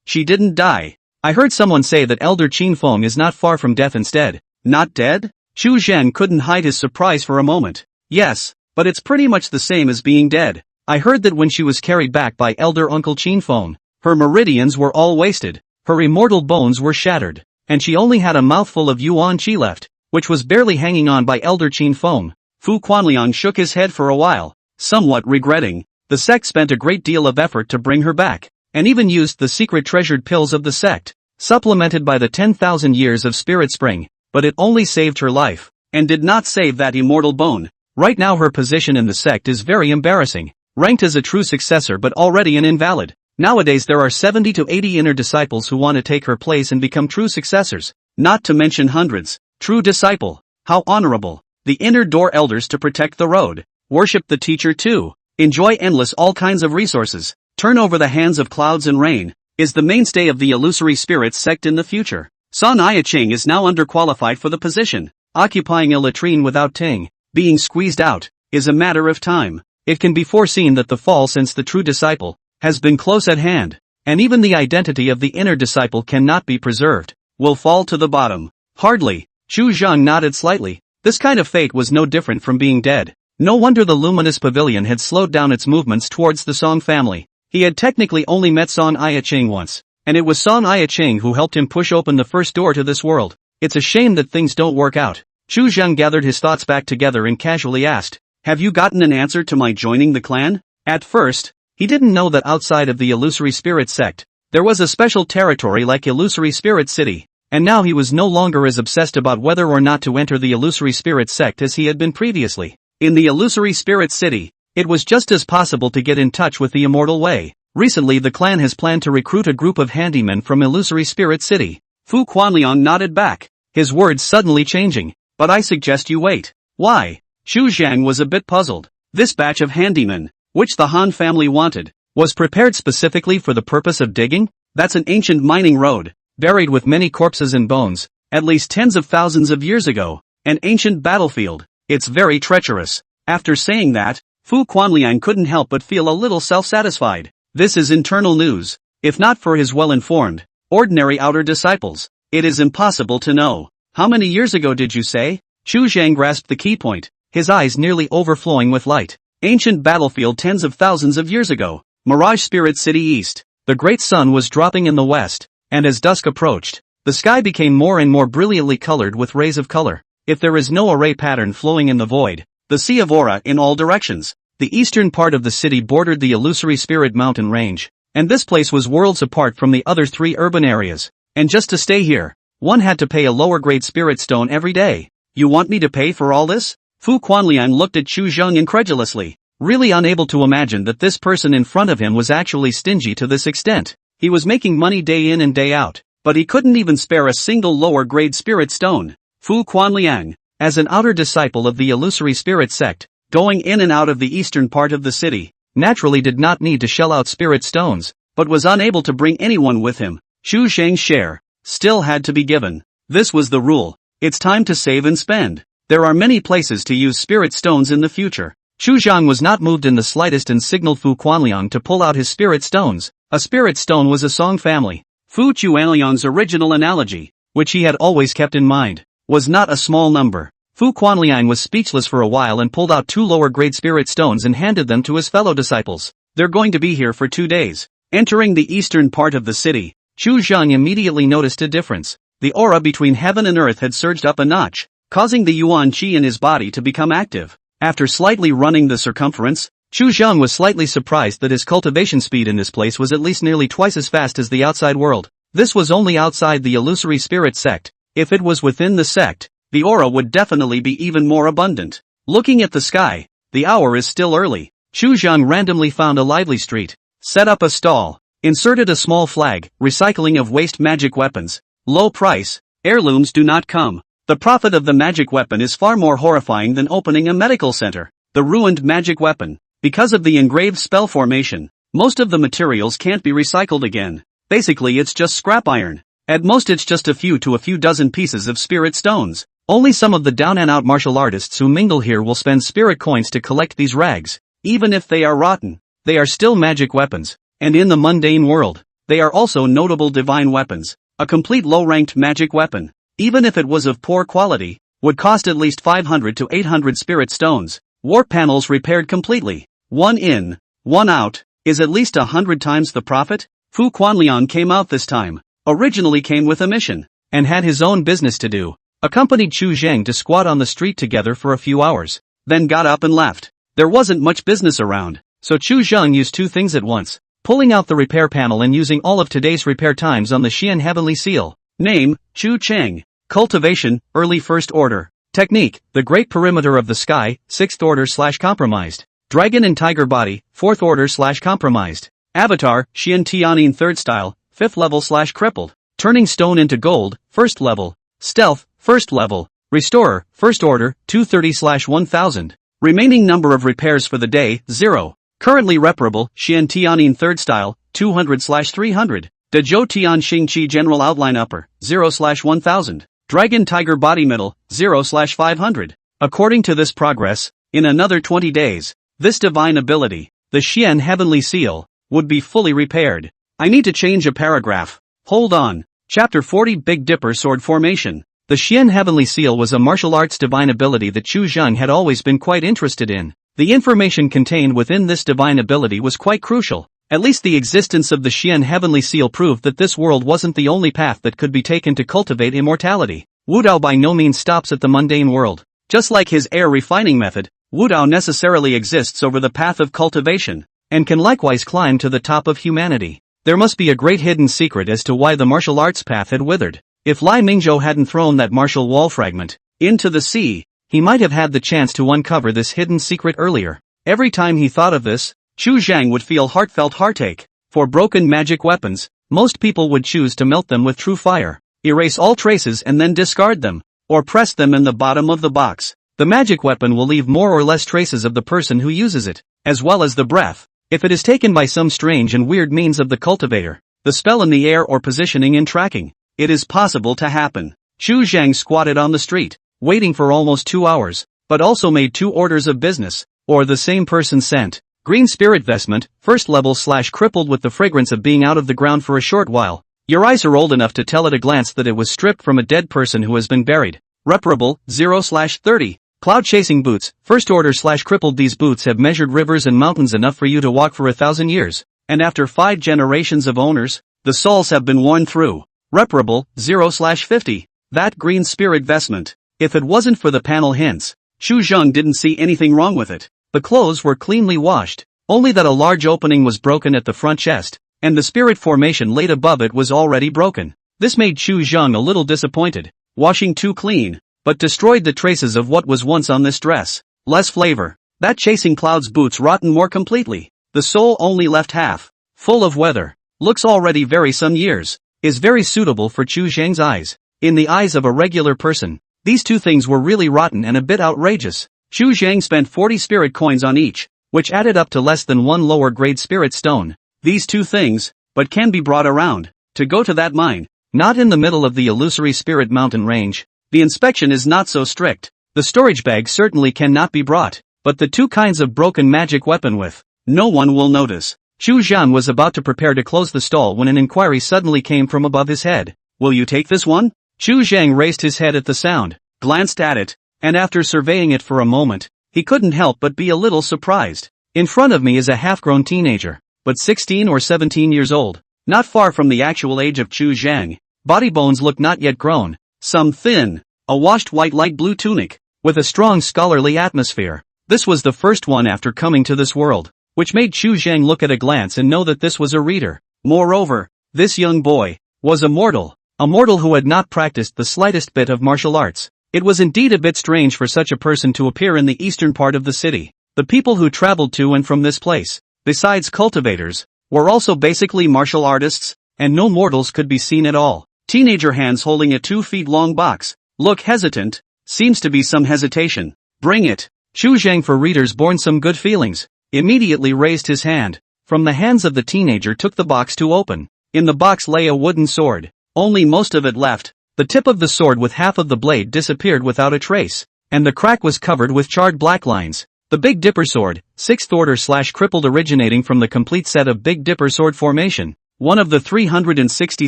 She didn't die. I heard someone say that Elder Qin Feng is not far from death instead. Not dead? Chu Zhen couldn't hide his surprise for a moment. Yes, but it's pretty much the same as being dead. I heard that when she was carried back by Elder Uncle Qin Feng, her meridians were all wasted, her immortal bones were shattered, and she only had a mouthful of yuan qi left, which was barely hanging on by Elder Qin Feng. Fu Quanliang shook his head for a while, somewhat regretting. The sect spent a great deal of effort to bring her back, and even used the secret treasured pills of the sect, supplemented by the 10,000 years of spirit spring, but it only saved her life, and did not save that immortal bone. Right now her position in the sect is very embarrassing, ranked as a true successor but already an invalid. Nowadays there are 70 to 80 inner disciples who want to take her place and become true successors, not to mention hundreds. True disciple. How honorable. The inner door elders to protect the road. Worship the teacher too. Enjoy endless all kinds of resources. Turn over the hands of clouds and rain. Is the mainstay of the illusory spirits sect in the future. Song Aiqing is now underqualified for the position. Occupying a latrine without Ting, being squeezed out, is a matter of time. It can be foreseen that the fall since the true disciple has been close at hand, and even the identity of the inner disciple cannot be preserved, will fall to the bottom. Hardly. Chu Zhang nodded slightly. This kind of fate was no different from being dead. No wonder the luminous pavilion had slowed down its movements towards the Song family. He had technically only met Song Aiqing once, and it was Song Aiqing who helped him push open the first door to this world. It's a shame that things don't work out. Chu Zhang gathered his thoughts back together and casually asked, have you gotten an answer to my joining the clan? At first, he didn't know that outside of the illusory spirit sect, there was a special territory like illusory spirit city, and now he was no longer as obsessed about whether or not to enter the illusory spirit sect as he had been previously. In the illusory spirit city, it was just as possible to get in touch with the immortal way. Recently the clan has planned to recruit a group of handymen from illusory spirit city. Fu Quanliang nodded back, his words suddenly changing. But I suggest you wait. Why? Xu Zhang was a bit puzzled. This batch of handymen, which the Han family wanted, was prepared specifically for the purpose of digging? That's an ancient mining road, buried with many corpses and bones, at least tens of thousands of years ago, an ancient battlefield. It's very treacherous. After saying that, Fu Quanliang couldn't help but feel a little self-satisfied. This is internal news. If not for his well-informed, ordinary outer disciples, it is impossible to know. How many years ago did you say? Chu Zhang grasped the key point, his eyes nearly overflowing with light. Ancient battlefield tens of thousands of years ago. Mirage Spirit City East. The great sun was dropping in the west, and as dusk approached, the sky became more and more brilliantly colored with rays of color. If there is no array pattern flowing in the void, the sea of aura in all directions. The eastern part of the city bordered the illusory spirit mountain range, and this place was worlds apart from the other three urban areas. And just to stay here, one had to pay a lower grade spirit stone every day. You want me to pay for all this? Fu Quanliang looked at Chu Zheng incredulously, really unable to imagine that this person in front of him was actually stingy to this extent. He was making money day in and day out, but he couldn't even spare a single lower grade spirit stone. Fu Quanliang, as an outer disciple of the illusory spirit sect, going in and out of the eastern part of the city, naturally did not need to shell out spirit stones, but was unable to bring anyone with him. Xu Zhang's share still had to be given. This was the rule. It's time to save and spend. There are many places to use spirit stones in the future. Chu Zhang was not moved in the slightest and signaled Fu Quanliang to pull out his spirit stones. A spirit stone was a Song family. Fu Quanliang's original analogy, which he had always kept in mind, was not a small number. Fu Quanliang was speechless for a while and pulled out two lower grade spirit stones and handed them to his fellow disciples. They're going to be here for 2 days. Entering the eastern part of the city, Chu Zhang immediately noticed a difference. The aura between heaven and earth had surged up a notch, causing the yuan qi in his body to become active. After slightly running the circumference, Chu Zhang was slightly surprised that his cultivation speed in this place was at least nearly twice as fast as the outside world. This was only outside the illusory spirit sect. If it was within the sect, the aura would definitely be even more abundant. Looking at the sky, the hour is still early. Chu Zhang randomly found a lively street, set up a stall, inserted a small flag, recycling of waste magic weapons. Low price, heirlooms do not come. The profit of the magic weapon is far more horrifying than opening a medical center. The ruined magic weapon. Because of the engraved spell formation, most of the materials can't be recycled again. Basically it's just scrap iron. At most it's just a few dozen pieces of spirit stones. Only some of the down and out martial artists who mingle here will spend spirit coins to collect these rags. Even if they are rotten, they are still magic weapons. And in the mundane world, they are also notable divine weapons. A complete low-ranked magic weapon, even if it was of poor quality, would cost at least 500 to 800 spirit stones. Warp panels repaired completely. 1 in, 1 out, is at least 100 times the profit. Fu Quanliang came out this time, originally came with a mission, and had his own business to do. Accompanied Chu Zhang to squat on the street together for a few hours, then got up and left. There wasn't much business around, so Chu Zhang used 2 things at once. Pulling out the repair panel and using all of today's repair times on the Xian Heavenly Seal. Name, Chu Cheng. Cultivation, Early First Order. Technique, the Great Perimeter of the Sky, 6th Order / Compromised. Dragon and Tiger Body, 4th Order / Compromised. Avatar, Xian Tianyin 3rd Style, 5th level / Crippled. Turning Stone into Gold, 1st level. Stealth, 1st level. Restorer, 1st Order, 230 / 1000. Remaining number of repairs for the day, 0. Currently reparable, Xian Tianyin 3rd Style, 200 / 300. Dezhou Tian Xing Qi General Outline Upper, 0 / 1000. Dragon Tiger Body Middle, 0 / 500. According to this progress, in another 20 days, this divine ability, the Xian Heavenly Seal, would be fully repaired. I need to change a paragraph. Hold on. Chapter 40 Big Dipper Sword Formation. The Xian Heavenly Seal was a martial arts divine ability that Chu Zhang had always been quite interested in. The information contained within this divine ability was quite crucial. At least the existence of the Xian Heavenly Seal proved that this world wasn't the only path that could be taken to cultivate immortality. Wudao by no means stops at the mundane world. Just like his air refining method, Wudao necessarily exists over the path of cultivation, and can likewise climb to the top of humanity. There must be a great hidden secret as to why the martial arts path had withered. If Lai Mingzhou hadn't thrown that martial wall fragment into the sea, he might have had the chance to uncover this hidden secret earlier. Every time he thought of this, Chu Zhang would feel heartfelt heartache. For broken magic weapons, most people would choose to melt them with true fire, erase all traces and then discard them, or press them in the bottom of the box. The magic weapon will leave more or less traces of the person who uses it, as well as the breath, if it is taken by some strange and weird means of the cultivator, the spell in the air or positioning and tracking. It is possible to happen. Chu Zhang squatted on the street, waiting for almost 2 hours, but also made 2 orders of business, or the same person sent. Green Spirit Vestment, 1st level / crippled with the fragrance of being out of the ground for a short while. Your eyes are old enough to tell at a glance that it was stripped from a dead person who has been buried. Reparable, 0 / 30. Cloud Chasing Boots, 1st Order / crippled. These boots have measured rivers and mountains enough for you to walk for 1,000 years, and after 5 generations of owners, the soles have been worn through. Reparable, 0 / 50. That Green Spirit Vestment. If it wasn't for the panel hints, Chu Zhang didn't see anything wrong with it. The clothes were cleanly washed, only that a large opening was broken at the front chest, and the spirit formation laid above it was already broken. This made Chu Zhang a little disappointed. Washing too clean, but destroyed the traces of what was once on this dress. Less flavor. That Chasing Clouds boots rotten more completely. The sole only left half, full of weather. Looks already very some years. Is very suitable for Chu Zhang's eyes. In the eyes of a regular person, these 2 things were really rotten and a bit outrageous. Chu Zhang spent 40 spirit coins on each, which added up to less than 1 lower grade spirit stone. These 2 things, but can be brought around, to go to that mine, not in the middle of the illusory spirit mountain range. The inspection is not so strict. The storage bag certainly cannot be brought, but the 2 kinds of broken magic weapon with, no one will notice. Chu Zhan was about to prepare to close the stall when an inquiry suddenly came from above his head. Will you take this one? Chu Zhang raised his head at the sound, glanced at it, and after surveying it for a moment, he couldn't help but be a little surprised. In front of me is a half-grown teenager, but 16 or 17 years old, not far from the actual age of Chu Zhang. Body bones look not yet grown, some thin, a washed white light blue tunic, with a strong scholarly atmosphere. This was the first one after coming to this world, which made Chu Zhang look at a glance and know that this was a reader. Moreover, this young boy was a mortal who had not practiced the slightest bit of martial arts. It was indeed a bit strange for such a person to appear in the eastern part of the city. The people who traveled to and from this place, besides cultivators, were also basically martial artists, and no mortals could be seen at all. Teenager hands holding a 2 feet long box. Look hesitant, seems to be some hesitation. Bring it. Chu Zhang, for readers born some good feelings, immediately raised his hand. From the hands of the teenager took the box to open. In the box lay a wooden sword. Only most of it left. The tip of the sword with half of the blade disappeared without a trace, and the crack was covered with charred black lines. The Big Dipper sword, 6th order / crippled, originating from the complete set of Big Dipper sword formation, one of the 360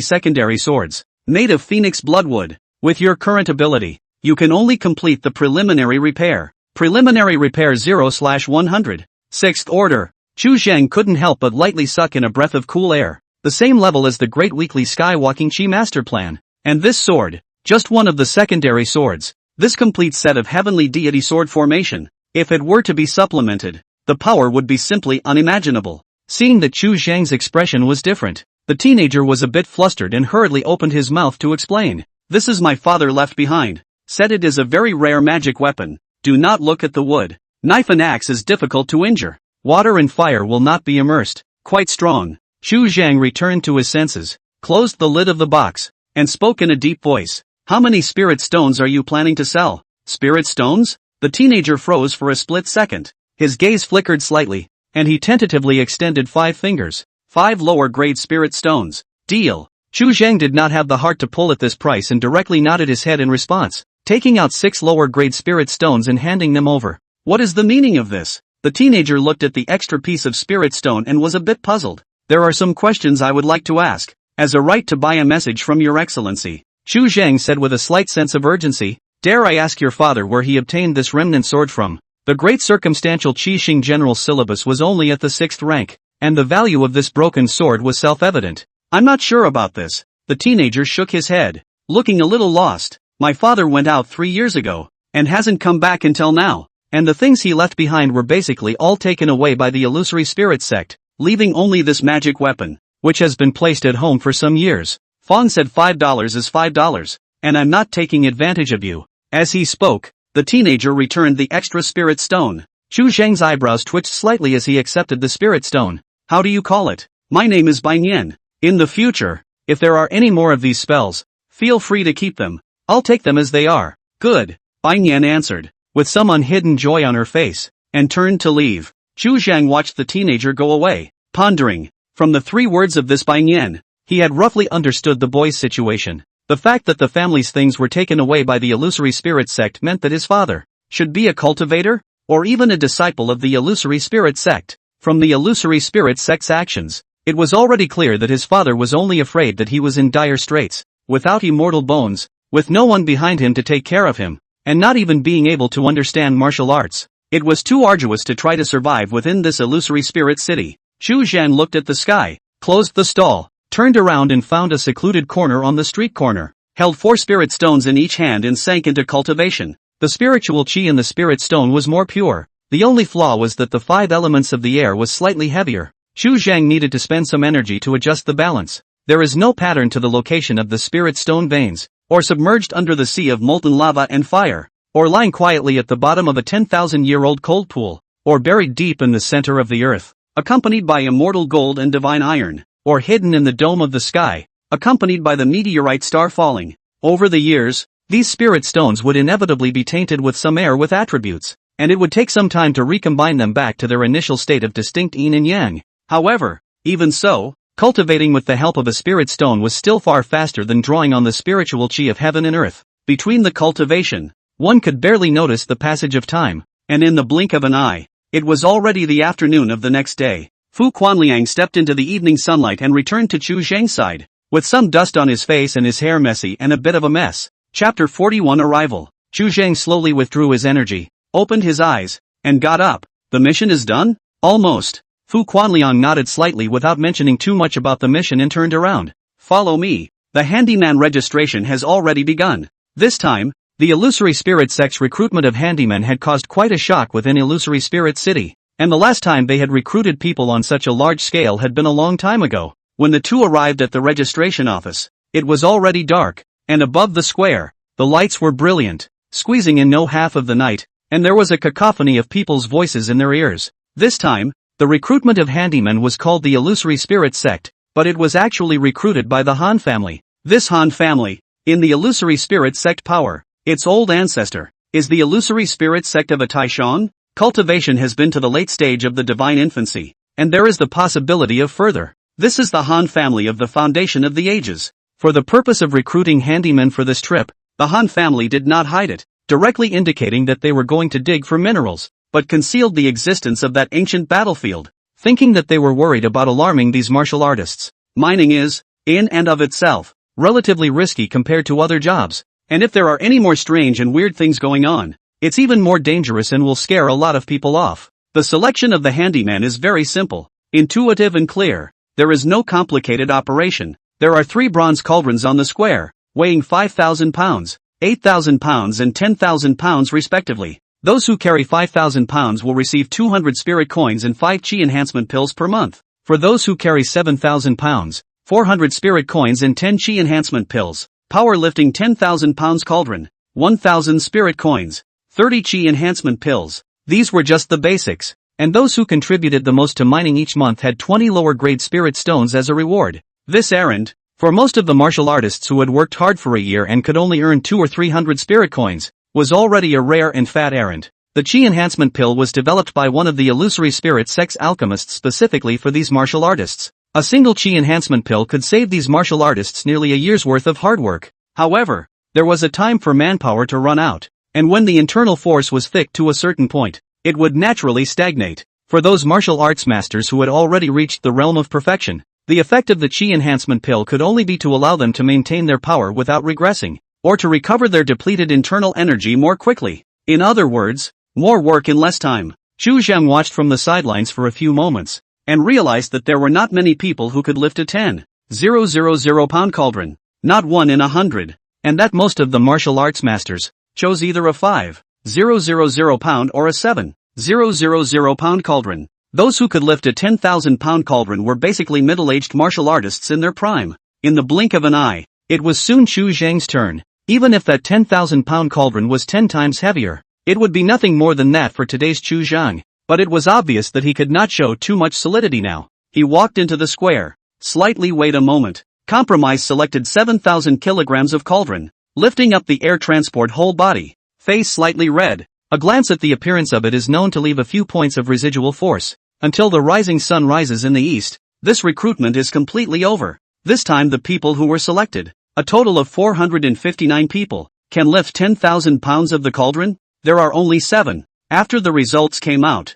secondary swords, made of phoenix bloodwood. With your current ability, you can only complete the preliminary repair. Preliminary repair 0/100. 6th order. Chu Zhang couldn't help but lightly suck in a breath of cool air. The same level as the Great Weekly Skywalking Chi Master Plan. And this sword, just one of the secondary swords. This complete set of heavenly deity sword formation. If it were to be supplemented, the power would be simply unimaginable. Seeing that Chu Zhang's expression was different, the teenager was a bit flustered and hurriedly opened his mouth to explain. This is my father left behind. Said it is a very rare magic weapon. Do not look at the wood. Knife and axe is difficult to injure. Water and fire will not be immersed. Quite strong. Chu Zhang returned to his senses, closed the lid of the box, and spoke in a deep voice. How many spirit stones are you planning to sell? Spirit stones? The teenager froze for a split second. His gaze flickered slightly, and he tentatively extended 5 fingers. 5 lower-grade spirit stones. Deal. Chu Zhang did not have the heart to pull at this price and directly nodded his head in response, taking out 6 lower-grade spirit stones and handing them over. What is the meaning of this? The teenager looked at the extra piece of spirit stone and was a bit puzzled. There are some questions I would like to ask. As a right to buy a message from your excellency, Chu Zhang said with a slight sense of urgency. Dare I ask your father where he obtained this remnant sword from? The great circumstantial Qi Xing general syllabus was only at the 6th rank, and the value of this broken sword was self-evident. I'm not sure about this. The teenager shook his head, looking a little lost. My father went out 3 years ago, and hasn't come back until now, and the things he left behind were basically all taken away by the illusory spirit sect, leaving only this magic weapon, which has been placed at home for some years. Fong said $5 is $5, and I'm not taking advantage of you. As he spoke, the teenager returned the extra spirit stone. Chu Zhang's eyebrows twitched slightly as he accepted the spirit stone. How do you call it? My name is Bai Nian. In the future, if there are any more of these spells, feel free to keep them. I'll take them as they are. Good, Bai Nian answered, with some unhidden joy on her face, and turned to leave. Chu Zhang watched the teenager go away, pondering. From the 3 words of this Bai Nian, he had roughly understood the boy's situation. The fact that the family's things were taken away by the illusory spirit sect meant that his father should be a cultivator, or even a disciple of the illusory spirit sect. From the illusory spirit sect's actions, it was already clear that his father was only afraid that he was in dire straits, without immortal bones, with no one behind him to take care of him, and not even being able to understand martial arts. It was too arduous to try to survive within this illusory spirit city. Chu Zhan looked at the sky, closed the stall, turned around and found a secluded corner on the street corner, held 4 spirit stones in each hand and sank into cultivation. The spiritual chi in the spirit stone was more pure. The only flaw was that the 5 elements of the air was slightly heavier. Chu Zhang needed to spend some energy to adjust the balance. There is no pattern to the location of the spirit stone veins, or submerged under the sea of molten lava and fire, or lying quietly at the bottom of a 10,000-year-old cold pool, or buried deep in the center of the earth, accompanied by immortal gold and divine iron, or hidden in the dome of the sky, accompanied by the meteorite star falling. Over the years, these spirit stones would inevitably be tainted with some air with attributes, and it would take some time to recombine them back to their initial state of distinct yin and yang. However, even so, cultivating with the help of a spirit stone was still far faster than drawing on the spiritual chi of heaven and earth. Between the cultivation, one could barely notice the passage of time, and in the blink of an eye, it was already the afternoon of the next day. Fu Quanliang stepped into the evening sunlight and returned to Chu Zhang's side, with some dust on his face and his hair messy and a bit of a mess. Chapter 41 Arrival. Chu Zhang slowly withdrew his energy, opened his eyes, and got up. The mission is done? Almost. Fu Quanliang nodded slightly without mentioning too much about the mission and turned around. Follow me. The handyman registration has already begun. This time, the Illusory Spirit sect's recruitment of handymen had caused quite a shock within Illusory Spirit City, and the last time they had recruited people on such a large scale had been a long time ago. When the two arrived at the registration office, it was already dark, and above the square, the lights were brilliant, squeezing in no half of the night, and there was a cacophony of people's voices in their ears. This time, the recruitment of handymen was called the Illusory Spirit sect, but it was actually recruited by the Han family. This Han family, in the Illusory Spirit sect power, its old ancestor, is the Illusory Spirit sect of a Taishan. Cultivation has been to the late stage of the divine infancy, and there is the possibility of further. This is the Han family of the foundation of the ages. For the purpose of recruiting handymen for this trip, the Han family did not hide it, directly indicating that they were going to dig for minerals, but concealed the existence of that ancient battlefield, thinking that they were worried about alarming these martial artists. Mining is, in and of itself, relatively risky compared to other jobs, and if there are any more strange and weird things going on, it's even more dangerous and will scare a lot of people off. The selection of the handyman is very simple, intuitive and clear. There is no complicated operation. There are 3 bronze cauldrons on the square, weighing 5,000 pounds, 8,000 pounds and 10,000 pounds respectively. Those who carry 5,000 pounds will receive 200 spirit coins and 5 chi enhancement pills per month. For those who carry 7,000 pounds, 400 spirit coins and 10 chi enhancement pills. Powerlifting 10,000 pounds cauldron, 1,000 spirit coins, 30 chi enhancement pills. These were just the basics, and those who contributed the most to mining each month had 20 lower grade spirit stones as a reward. This errand, for most of the martial artists who had worked hard for a year and could only earn 200 or 300 spirit coins, was already a rare and fat errand. The chi enhancement pill was developed by one of the Illusory Spirit sect's alchemists specifically for these martial artists. A single chi enhancement pill could save these martial artists nearly a year's worth of hard work. However, there was a time for manpower to run out, and when the internal force was thick to a certain point, it would naturally stagnate. For those martial arts masters who had already reached the realm of perfection, the effect of the chi enhancement pill could only be to allow them to maintain their power without regressing, or to recover their depleted internal energy more quickly. In other words, more work in less time. Chu Zhang watched from the sidelines for a few moments, and realized that there were not many people who could lift a 10,000 pound cauldron, not 1 in 100, and that most of the martial arts masters chose either a 5,000 pound or a 7,000 pound cauldron. Those who could lift a 10,000 pound cauldron were basically middle-aged martial artists in their prime. In the blink of an eye, it was soon Chu Zhang's turn. Even if that 10,000 pound cauldron was 10 times heavier, it would be nothing more than that for today's Chu Zhang. But it was obvious that he could not show too much solidity now. He walked into the square. Slightly wait a moment. Compromise selected 7,000 kilograms of cauldron, lifting up the air transport whole body. Face slightly red. A glance at the appearance of it is known to leave a few points of residual force. Until the rising sun rises in the east, this recruitment is completely over. This time the people who were selected, a total of 459 people, can lift 10,000 pounds of the cauldron. There are only 7. After the results came out,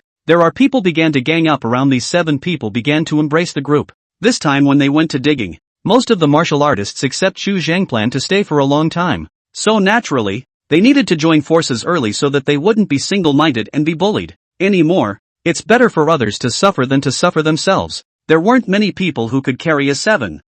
people began to gang up around these 7 people began to embrace the group. This time when they went to digging, most of the martial artists except Chu Zhang planned to stay for a long time. So naturally, they needed to join forces early so that they wouldn't be single-minded and be bullied anymore. It's better for others to suffer than to suffer themselves. There weren't many people who could carry a 7,000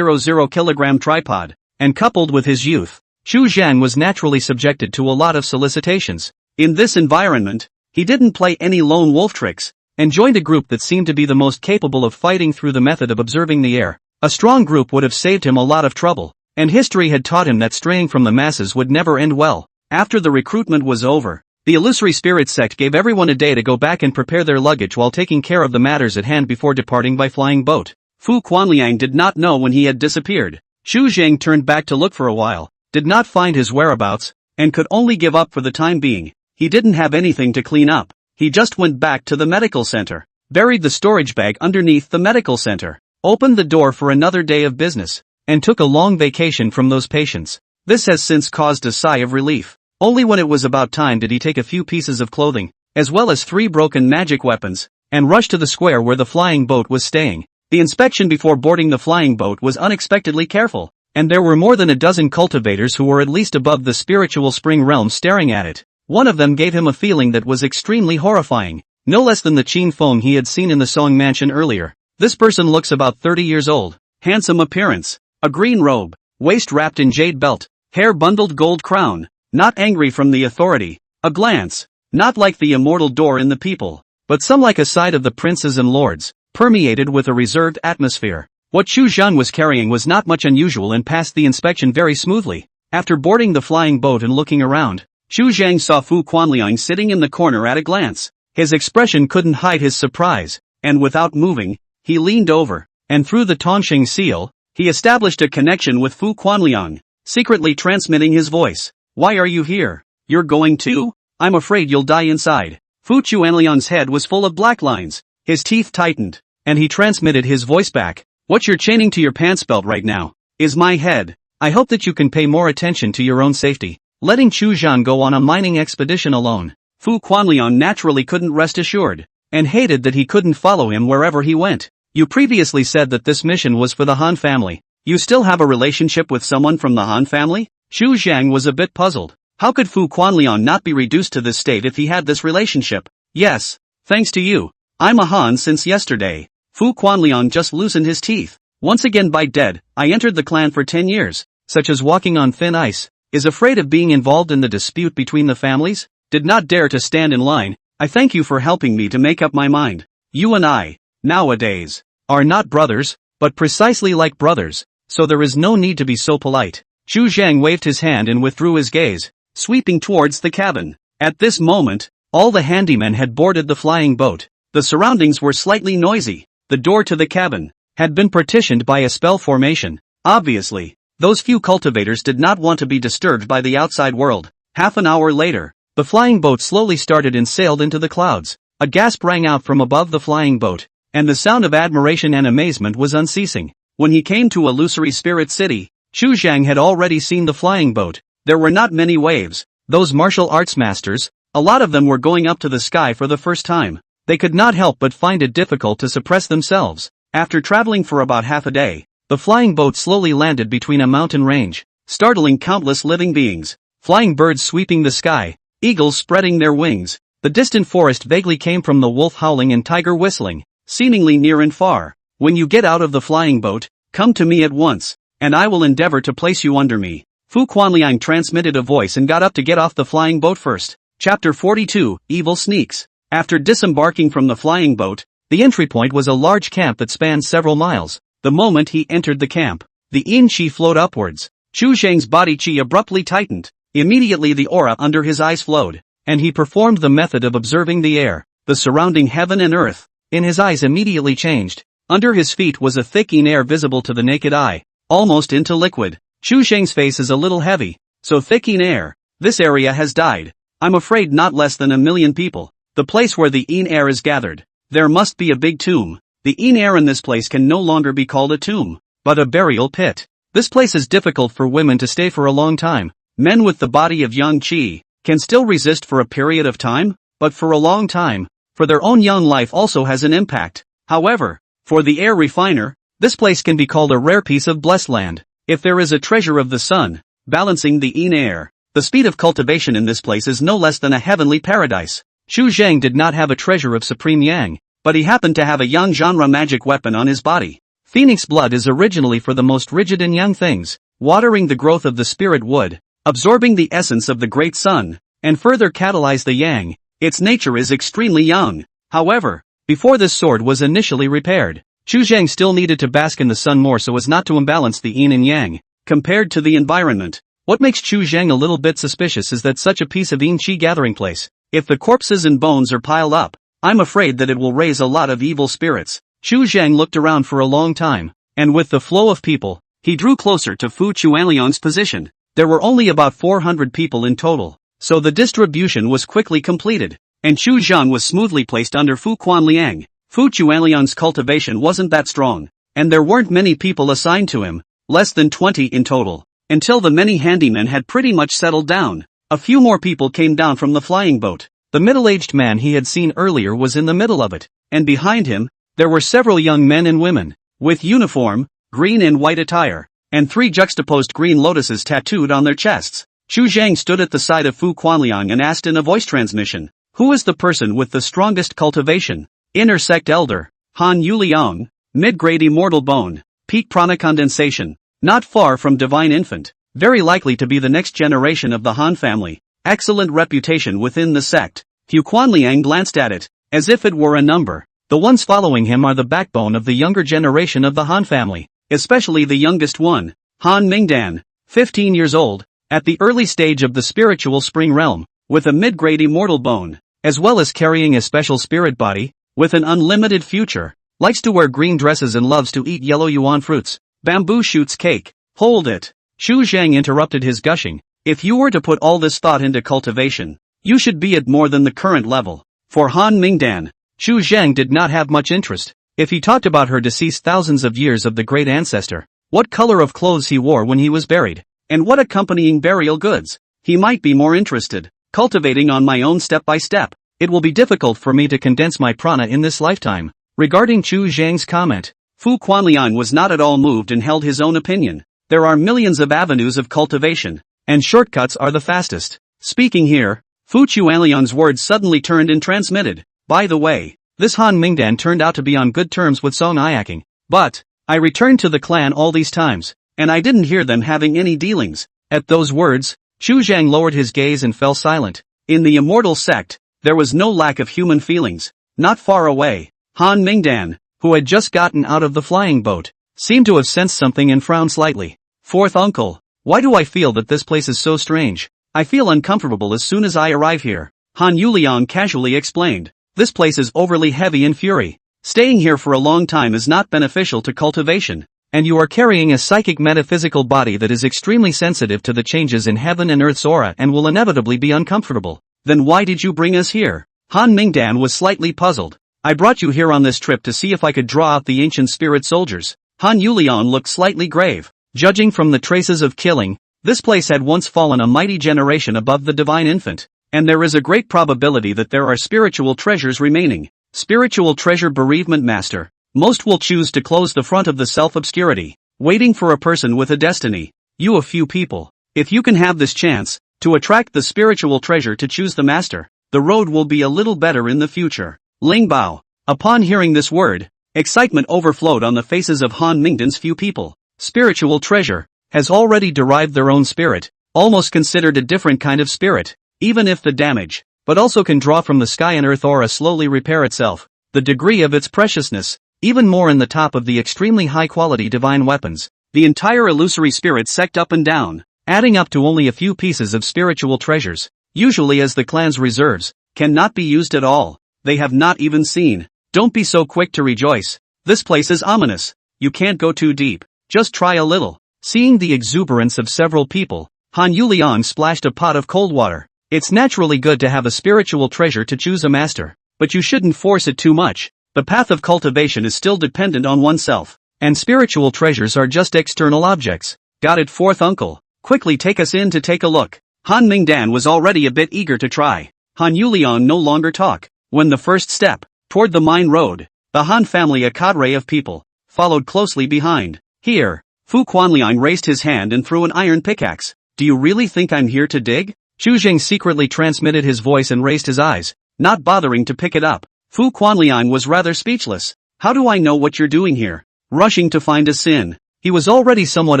kilogram tripod, and coupled with his youth, Chu Zhang was naturally subjected to a lot of solicitations. In this environment, he didn't play any lone wolf tricks, and joined a group that seemed to be the most capable of fighting through the method of observing the air. A strong group would have saved him a lot of trouble, and history had taught him that straying from the masses would never end well. After the recruitment was over, the Illusory Spirit sect gave everyone a day to go back and prepare their luggage while taking care of the matters at hand before departing by flying boat. Fu Quanliang did not know when he had disappeared. Chu Zhang turned back to look for a while, did not find his whereabouts, and could only give up for the time being. He didn't have anything to clean up. He just went back to the medical center, buried the storage bag underneath the medical center, opened the door for another day of business, and took a long vacation from those patients. This has since caused a sigh of relief. Only when it was about time did he take a few pieces of clothing, as well as 3 broken magic weapons, and rush to the square where the flying boat was staying. The inspection before boarding the flying boat was unexpectedly careful, and there were more than a dozen cultivators who were at least above the spiritual spring realm staring at it. One of them gave him a feeling that was extremely horrifying. no less than the Qin Feng he had seen in the Song mansion earlier. This person looks about 30 years old. Handsome appearance, a green robe, waist wrapped in jade belt, hair bundled gold crown, not angry from the authority, a glance, not like the immortal door in the people, but some like a side of the princes and lords, permeated with a reserved atmosphere. What Chu Zhan was carrying was not much unusual and passed the inspection very smoothly. After boarding the flying boat and looking around, Chu Zhang saw Fu Quanliang sitting in the corner at a glance. His expression couldn't hide his surprise, and without moving, he leaned over, and through the Tongxing seal, he established a connection with Fu Quanliang, secretly transmitting his voice. Why are you here? You're going too? I'm afraid you'll die inside. Fu Quanliang's head was full of black lines, his teeth tightened, and he transmitted his voice back. What you're chaining to your pants belt right now is my head. I hope that you can pay more attention to your own safety. Letting Chu Zhan go on a mining expedition alone, Fu Quanliang naturally couldn't rest assured, and hated that he couldn't follow him wherever he went. You previously said that this mission was for the Han family. You still have a relationship with someone from the Han family? Chu Zhang was a bit puzzled. How could Fu Quanliang not be reduced to this state if he had this relationship? Yes, thanks to you. I'm a Han since yesterday. Fu Quanliang just loosened his teeth. Once again by dead, I entered the clan for 10 years, such as walking on thin ice, is afraid of being involved in the dispute between the families, did not dare to stand in line. I thank you for helping me to make up my mind. You and I, nowadays, are not brothers, but precisely like brothers, so there is no need to be so polite. Chu Zhang waved his hand and withdrew his gaze, sweeping towards the cabin. At this moment, all the handymen had boarded the flying boat. The surroundings were slightly noisy. The door to the cabin had been partitioned by a spell formation. Obviously, those few cultivators did not want to be disturbed by the outside world. Half an hour later, the flying boat slowly started and sailed into the clouds. A gasp rang out from above the flying boat, and the sound of admiration and amazement was unceasing. When he came to Illusory Spirit City, Chu Zhang had already seen the flying boat. There were not many waves. Those martial arts masters, a lot of them were going up to the sky for the first time. They could not help but find it difficult to suppress themselves. After traveling for about half a day, the flying boat slowly landed between a mountain range, startling countless living beings. Flying birds sweeping the sky, eagles spreading their wings. The distant forest vaguely came from the wolf howling and tiger whistling, seemingly near and far. When you get out of the flying boat, come to me at once, and I will endeavor to place you under me. Fu Quanliang transmitted a voice and got up to get off the flying boat first. Chapter 42, Evil Sneaks. After disembarking from the flying boat, the entry point was a large camp that spanned several miles. The moment he entered the camp, the yin qi flowed upwards. Chu Zhang's body qi abruptly tightened. Immediately the aura under his eyes flowed, and he performed the method of observing the air, the surrounding heaven and earth. In his eyes immediately changed. Under his feet was a thick yin air visible to the naked eye, almost into liquid. Chu Zhang's face is a little heavy, so thick yin air. This area has died. I'm afraid not less than 1 million people. The place where the yin air is gathered. There must be a big tomb. The yin air in this place can no longer be called a tomb, but a burial pit. This place is difficult for women to stay for a long time. Men with the body of young qi can still resist for a period of time, but for a long time, for their own young life also has an impact. However, for the air refiner, this place can be called a rare piece of blessed land. If there is a treasure of the sun, balancing the yin air, the speed of cultivation in this place is no less than a heavenly paradise. Chu Zhang did not have a treasure of supreme yang, but he happened to have a yang genre magic weapon on his body. Phoenix blood is originally for the most rigid and young things, watering the growth of the spirit wood, absorbing the essence of the great sun, and further catalyze the yang. Its nature is extremely young. However, before this sword was initially repaired, Chu Zhang still needed to bask in the sun more so as not to imbalance the yin and yang, compared to the environment. What makes Chu Zhang a little bit suspicious is that such a piece of yin qi gathering place, if the corpses and bones are piled up, I'm afraid that it will raise a lot of evil spirits. Chu Zhang looked around for a long time, and with the flow of people, he drew closer to Fu Quanliang's position. There were only about 400 people in total, so the distribution was quickly completed, and Chu Zhan was smoothly placed under Fu Quanliang. Fu Quanliang's cultivation wasn't that strong, and there weren't many people assigned to him, less than 20 in total, until the many handymen had pretty much settled down. A few more people came down from the flying boat. The middle-aged man he had seen earlier was in the middle of it, and behind him, there were several young men and women, with uniform, green and white attire, and 3 juxtaposed green lotuses tattooed on their chests. Chu Zhang stood at the side of Fu Quanliang and asked in a voice transmission, Who is the person with the strongest cultivation? Inner sect elder. Han Yuliang. Mid-grade immortal bone. Peak prana condensation. Not far from divine infant. Very likely to be the next generation of the Han family. Excellent reputation within the sect. Hu Quanliang glanced at it, as if it were a number. The ones following him are the backbone of the younger generation of the Han family, especially the youngest one, Han Mingdan, 15 years old, at the early stage of the spiritual spring realm, with a mid-grade immortal bone, as well as carrying a special spirit body, with an unlimited future, likes to wear green dresses and loves to eat yellow yuan fruits, bamboo shoots cake. Hold it. Chu Zhang interrupted his gushing. If you were to put all this thought into cultivation, you should be at more than the current level. For Han Mingdan, Chu Zhang did not have much interest. If he talked about her deceased thousands of years of the great ancestor, what color of clothes he wore when he was buried, and what accompanying burial goods, he might be more interested. Cultivating on my own step by step, it will be difficult for me to condense my prana in this lifetime. Regarding Chu Zhang's comment, Fu Quanliang was not at all moved and held his own opinion. There are millions of avenues of cultivation, and shortcuts are the fastest. Speaking here, Fu Quanliang's words suddenly turned and transmitted. By the way, this Han Mingdan turned out to be on good terms with Song Iaking. But, I returned to the clan all these times, and I didn't hear them having any dealings. At those words, Chu Zhang lowered his gaze and fell silent. In the immortal sect, there was no lack of human feelings. Not far away, Han Mingdan, who had just gotten out of the flying boat, seemed to have sensed something and frowned slightly. Fourth uncle, why do I feel that this place is so strange? I feel uncomfortable as soon as I arrive here. Han Yuliang casually explained. This place is overly heavy in fury. Staying here for a long time is not beneficial to cultivation, and you are carrying a psychic metaphysical body that is extremely sensitive to the changes in heaven and earth's aura and will inevitably be uncomfortable. Then why did you bring us here? Han Mingdan was slightly puzzled. I brought you here on this trip to see if I could draw out the ancient spirit soldiers. Han Yuliang looked slightly grave. Judging from the traces of killing, this place had once fallen a mighty generation above the divine infant, and there is a great probability that there are spiritual treasures remaining. Spiritual treasure bereavement master. Most will choose to close the front of the self-obscurity, waiting for a person with a destiny. You a few people. If you can have this chance, to attract the spiritual treasure to choose the master, the road will be a little better in the future. Ling Bao. Upon hearing this word, excitement overflowed on the faces of Han Mingdan's few people. Spiritual treasure has already derived their own spirit, almost considered a different kind of spirit, even if the damage, but also can draw from the sky and earth aura slowly repair itself. The degree of its preciousness, even more in the top of the extremely high-quality divine weapons, the entire illusory spirit sect up and down, adding up to only a few pieces of spiritual treasures, usually as the clan's reserves, cannot be used at all. They have not even seen. Don't be so quick to rejoice. This place is ominous. You can't go too deep. Just try a little. Seeing the exuberance of several people, Han Yuliang splashed a pot of cold water. It's naturally good to have a spiritual treasure to choose a master, but you shouldn't force it too much. The path of cultivation is still dependent on oneself, and spiritual treasures are just external objects. Got it, fourth uncle? Quickly take us in to take a look. Han Mingdan was already a bit eager to try. Han Yuliang no longer talk. When the first step, toward the mine road, the Han family, a cadre of people, followed closely behind. Here, Fu Quanliang raised his hand and threw an iron pickaxe. Do you really think I'm here to dig? Chu Zhang secretly transmitted his voice and raised his eyes, not bothering to pick it up. Fu Quanliang was rather speechless. How do I know what you're doing here? Rushing to find a sin. He was already somewhat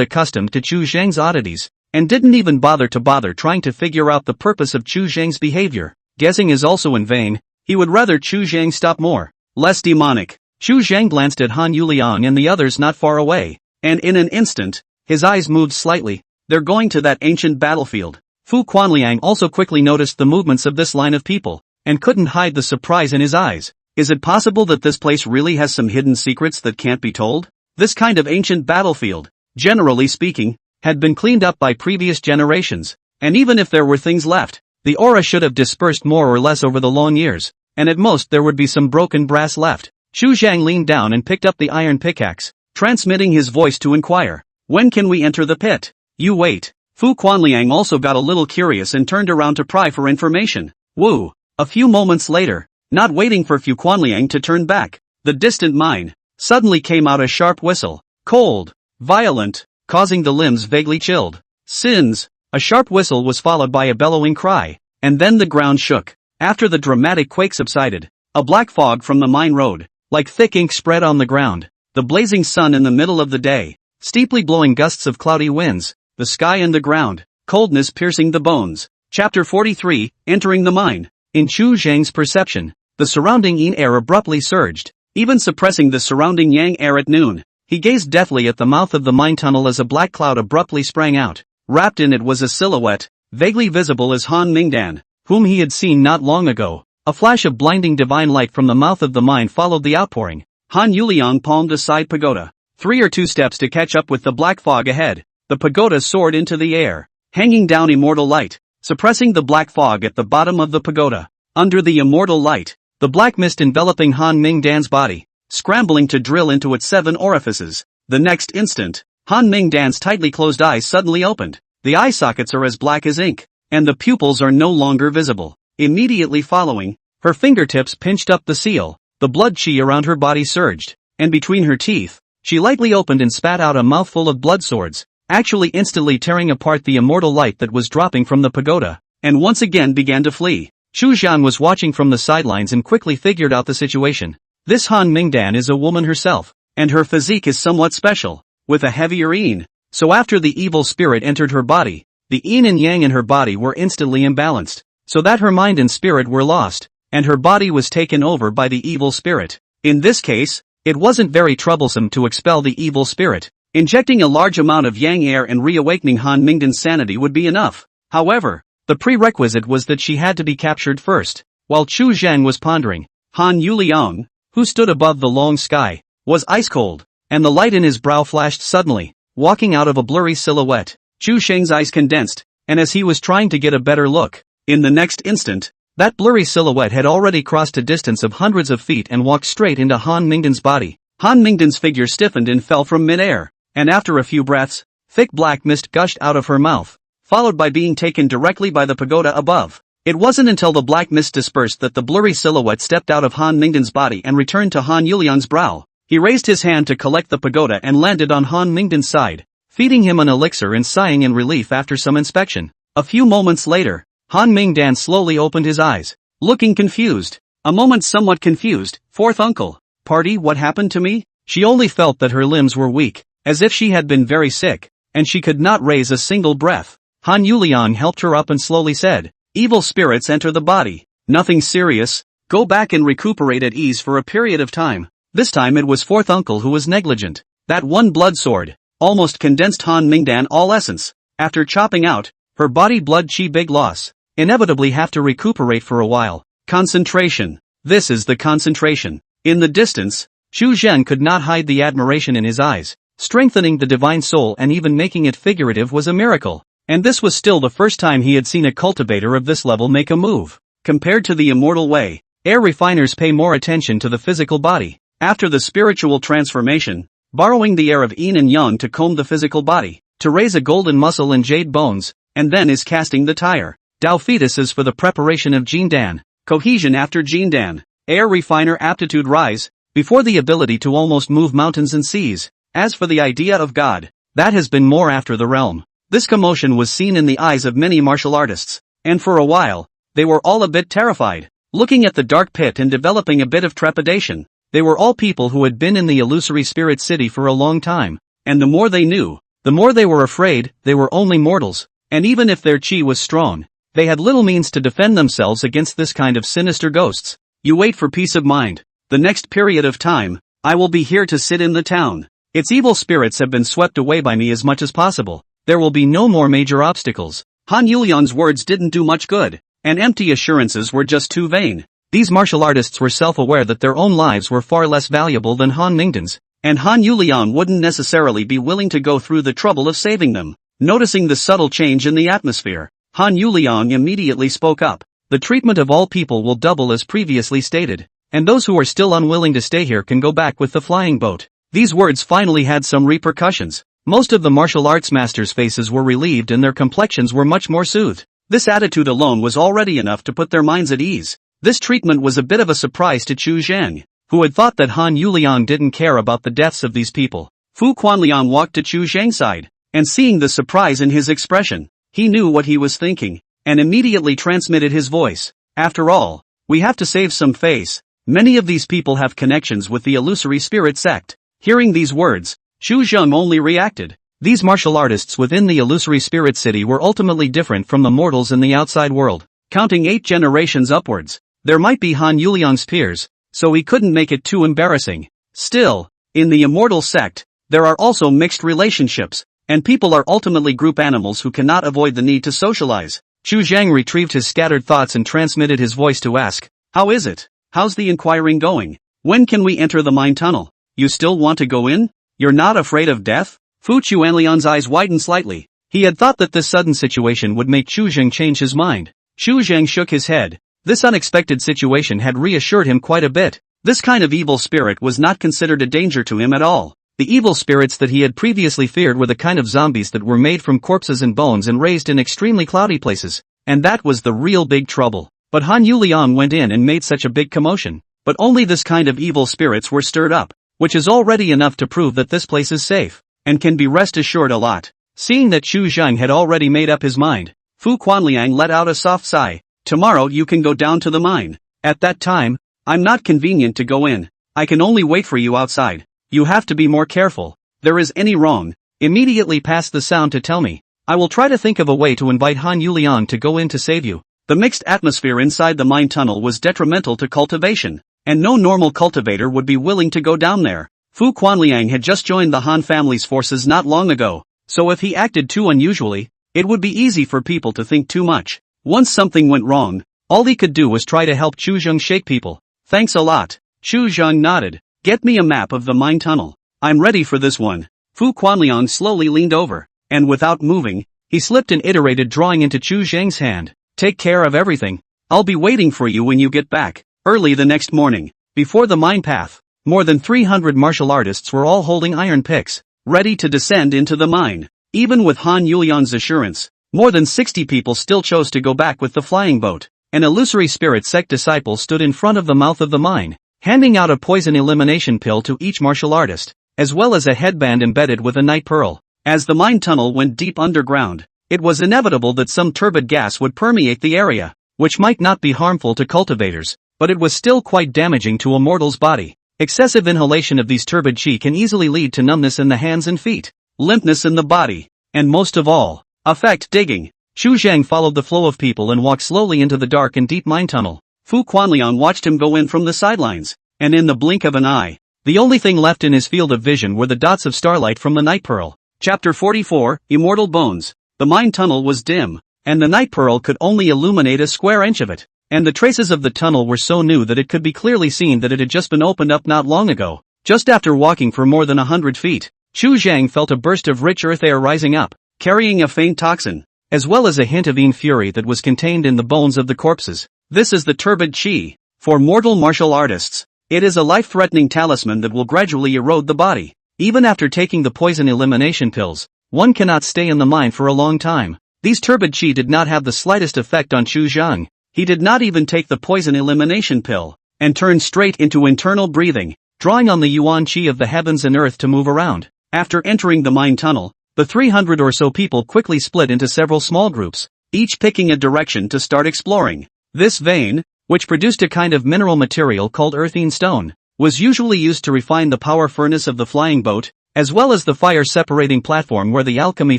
accustomed to Chu Zhang's oddities, and didn't even bother trying to figure out the purpose of Chu Zhang's behavior. Guessing is also in vain. He would rather Chu Zhang stop more. Less demonic. Chu Zhang glanced at Han Yuliang and the others not far away, and in an instant, his eyes moved slightly. They're going to that ancient battlefield. Fu Quanliang also quickly noticed the movements of this line of people, and couldn't hide the surprise in his eyes. Is it possible that this place really has some hidden secrets that can't be told? This kind of ancient battlefield, generally speaking, had been cleaned up by previous generations, and even if there were things left, the aura should have dispersed more or less over the long years, and at most there would be some broken brass left. Chu Zhang leaned down and picked up the iron pickaxe, transmitting his voice to inquire. When can we enter the pit? You wait. Fu Quanliang also got a little curious and turned around to pry for information. Woo! A few moments later, not waiting for Fu Quanliang to turn back, the distant mine suddenly came out a sharp whistle. Cold, violent, causing the limbs vaguely chilled. Sins! A sharp whistle was followed by a bellowing cry, and then the ground shook. After the dramatic quake subsided, a black fog from the mine road, like thick ink spread on the ground, the blazing sun in the middle of the day, steeply blowing gusts of cloudy winds, the sky and the ground, coldness piercing the bones. Chapter 43, Entering the Mine. In Chu Zhang's perception, the surrounding yin air abruptly surged, even suppressing the surrounding yang air at noon. He gazed deathly at the mouth of the mine tunnel as a black cloud abruptly sprang out. Wrapped in it was a silhouette, vaguely visible as Han Mingdan, whom he had seen not long ago. A flash of blinding divine light from the mouth of the mine followed the outpouring. Han Yuliang palmed a side pagoda, 3 or 2 steps to catch up with the black fog ahead. The pagoda soared into the air, hanging down immortal light, suppressing the black fog at the bottom of the pagoda. Under the immortal light, the black mist enveloping Han Mingdan's body, scrambling to drill into its 7 orifices. The next instant, Han Mingdan's tightly closed eyes suddenly opened. The eye sockets are as black as ink, and the pupils are no longer visible. Immediately following, her fingertips pinched up the seal, the blood chi around her body surged, and between her teeth, she lightly opened and spat out a mouthful of blood swords, actually instantly tearing apart the immortal light that was dropping from the pagoda, and once again began to flee. Chu Zhan was watching from the sidelines and quickly figured out the situation. This Han Mingdan is a woman herself, and her physique is somewhat special, with a heavier yin. So after the evil spirit entered her body, the yin and yang in her body were instantly imbalanced, so that her mind and spirit were lost, and her body was taken over by the evil spirit. In this case, it wasn't very troublesome to expel the evil spirit. Injecting a large amount of yang air and reawakening Han Mingdan's sanity would be enough. However, the prerequisite was that she had to be captured first. While Chu Zhang was pondering, Han Yuliang, who stood above the long sky, was ice cold, and the light in his brow flashed suddenly, walking out of a blurry silhouette. Chu Zhang's eyes condensed, and as he was trying to get a better look, in the next instant, that blurry silhouette had already crossed a distance of hundreds of feet and walked straight into Han Mingdan's body. Han Mingdan's figure stiffened and fell from mid-air, and after a few breaths, thick black mist gushed out of her mouth, followed by being taken directly by the pagoda above. It wasn't until the black mist dispersed that the blurry silhouette stepped out of Han Mingdan's body and returned to Han Yuliang's brow. He raised his hand to collect the pagoda and landed on Han Mingdan's side, feeding him an elixir and sighing in relief after some inspection. A few moments later, Han Mingdan slowly opened his eyes, looking confused. A moment somewhat confused. Fourth uncle. Party, what happened to me? She only felt that her limbs were weak, as if she had been very sick, and she could not raise a single breath. Han Yuliang helped her up and slowly said, "Evil spirits enter the body. Nothing serious. Go back and recuperate at ease for a period of time." This time it was fourth uncle who was negligent. That one blood sword almost condensed Han Mingdan all essence. After chopping out her body blood chi, big loss. Inevitably have to recuperate for a while. Concentration. This is the concentration. In the distance, Chu Zhen could not hide the admiration in his eyes. Strengthening the divine soul and even making it figurative was a miracle. And this was still the first time he had seen a cultivator of this level make a move. Compared to the immortal way, air refiners pay more attention to the physical body. After the spiritual transformation, borrowing the air of yin and yang to comb the physical body, to raise a golden muscle and jade bones, and then is casting the tire. Dao fetuses for the preparation of Jindan. Cohesion after Jindan. Air refiner aptitude rise, before the ability to almost move mountains and seas. As for the idea of God, that has been more after the realm. This commotion was seen in the eyes of many martial artists, and for a while, they were all a bit terrified, looking at the dark pit and developing a bit of trepidation. They were all people who had been in the illusory spirit city for a long time, and the more they knew, the more they were afraid. They were only mortals, and even if their chi was strong, they had little means to defend themselves against this kind of sinister ghosts. You wait for peace of mind. The next period of time, I will be here to sit in the town. Its evil spirits have been swept away by me as much as possible. There will be no more major obstacles. Han Yuliang's words didn't do much good, and empty assurances were just too vain. These martial artists were self-aware that their own lives were far less valuable than Han Mingdan's, and Han Yuliang wouldn't necessarily be willing to go through the trouble of saving them. Noticing the subtle change in the atmosphere, Han Yuliang immediately spoke up. The treatment of all people will double as previously stated, and those who are still unwilling to stay here can go back with the flying boat. These words finally had some repercussions. Most of the martial arts masters' faces were relieved and their complexions were much more soothed. This attitude alone was already enough to put their minds at ease. This treatment was a bit of a surprise to Chu Zheng, who had thought that Han Yuliang didn't care about the deaths of these people. Fu Quanliang walked to Chu Zheng's side, and seeing the surprise in his expression, he knew what he was thinking, and immediately transmitted his voice. After all, we have to save some face. Many of these people have connections with the illusory spirit sect. Hearing these words, Chu Zheng only reacted. These martial artists within the illusory spirit city were ultimately different from the mortals in the outside world. Counting 8 generations upwards, there might be Han Yuliang's peers, so he couldn't make it too embarrassing. Still, in the immortal sect, there are also mixed relationships, and people are ultimately group animals who cannot avoid the need to socialize. Chu Zhang retrieved his scattered thoughts and transmitted his voice to ask, "How is it? How's the inquiring going? When can we enter the mine tunnel? You still want to go in? You're not afraid of death?" Fu Chuanlian's eyes widened slightly. He had thought that this sudden situation would make Chu Zheng change his mind. Chu Zheng shook his head. This unexpected situation had reassured him quite a bit. This kind of evil spirit was not considered a danger to him at all. The evil spirits that he had previously feared were the kind of zombies that were made from corpses and bones and raised in extremely cloudy places. And that was the real big trouble. But Han Yuliang went in and made such a big commotion. But only this kind of evil spirits were stirred up, which is already enough to prove that this place is safe, and can be rest assured a lot. Seeing that Chu Zheng had already made up his mind, Fu Quanliang let out a soft sigh. "Tomorrow you can go down to the mine. At that time, I'm not convenient to go in. I can only wait for you outside. You have to be more careful. There is any wrong, immediately pass the sound to tell me. I will try to think of a way to invite Han Yuliang to go in to save you." The mixed atmosphere inside the mine tunnel was detrimental to cultivation, and no normal cultivator would be willing to go down there. Fu Quanliang had just joined the Han family's forces not long ago, so if he acted too unusually, it would be easy for people to think too much. Once something went wrong, all he could do was try to help Chu Zheng shake people. "Thanks a lot." Chu Zheng nodded. "Get me a map of the mine tunnel. I'm ready for this one." Fu Quanliang slowly leaned over, and without moving, he slipped an iterated drawing into Chu Zheng's hand. "Take care of everything. I'll be waiting for you when you get back." Early the next morning, before the mine path, more than 300 martial artists were all holding iron picks, ready to descend into the mine. Even with Han Yuliang's assurance, more than 60 people still chose to go back with the flying boat. An illusory spirit sect disciple stood in front of the mouth of the mine, handing out a poison elimination pill to each martial artist, as well as a headband embedded with a night pearl. As the mine tunnel went deep underground, it was inevitable that some turbid gas would permeate the area, which might not be harmful to cultivators, but it was still quite damaging to a mortal's body. Excessive inhalation of these turbid qi can easily lead to numbness in the hands and feet, limpness in the body, and most of all, affect digging. Chu Zheng followed the flow of people and walked slowly into the dark and deep mine tunnel. Fu Quanliang watched him go in from the sidelines, and in the blink of an eye, the only thing left in his field of vision were the dots of starlight from the night pearl. Chapter 44, Immortal Bones. The mine tunnel was dim, and the night pearl could only illuminate a square inch of it, and the traces of the tunnel were so new that it could be clearly seen that it had just been opened up not long ago. Just after walking for more than 100 feet, Chu Zheng felt a burst of rich earth air rising up, carrying a faint toxin, as well as a hint of fury that was contained in the bones of the corpses. This is the turbid qi. For mortal martial artists, it is a life-threatening talisman that will gradually erode the body. Even after taking the poison elimination pills, one cannot stay in the mine for a long time. These turbid qi did not have the slightest effect on Chu Zheng. He did not even take the poison elimination pill, and turned straight into internal breathing, drawing on the yuan qi of the heavens and earth to move around. After entering the mine tunnel, the 300 or so people quickly split into several small groups, each picking a direction to start exploring. This vein, which produced a kind of mineral material called earthine stone, was usually used to refine the power furnace of the flying boat, as well as the fire-separating platform where the alchemy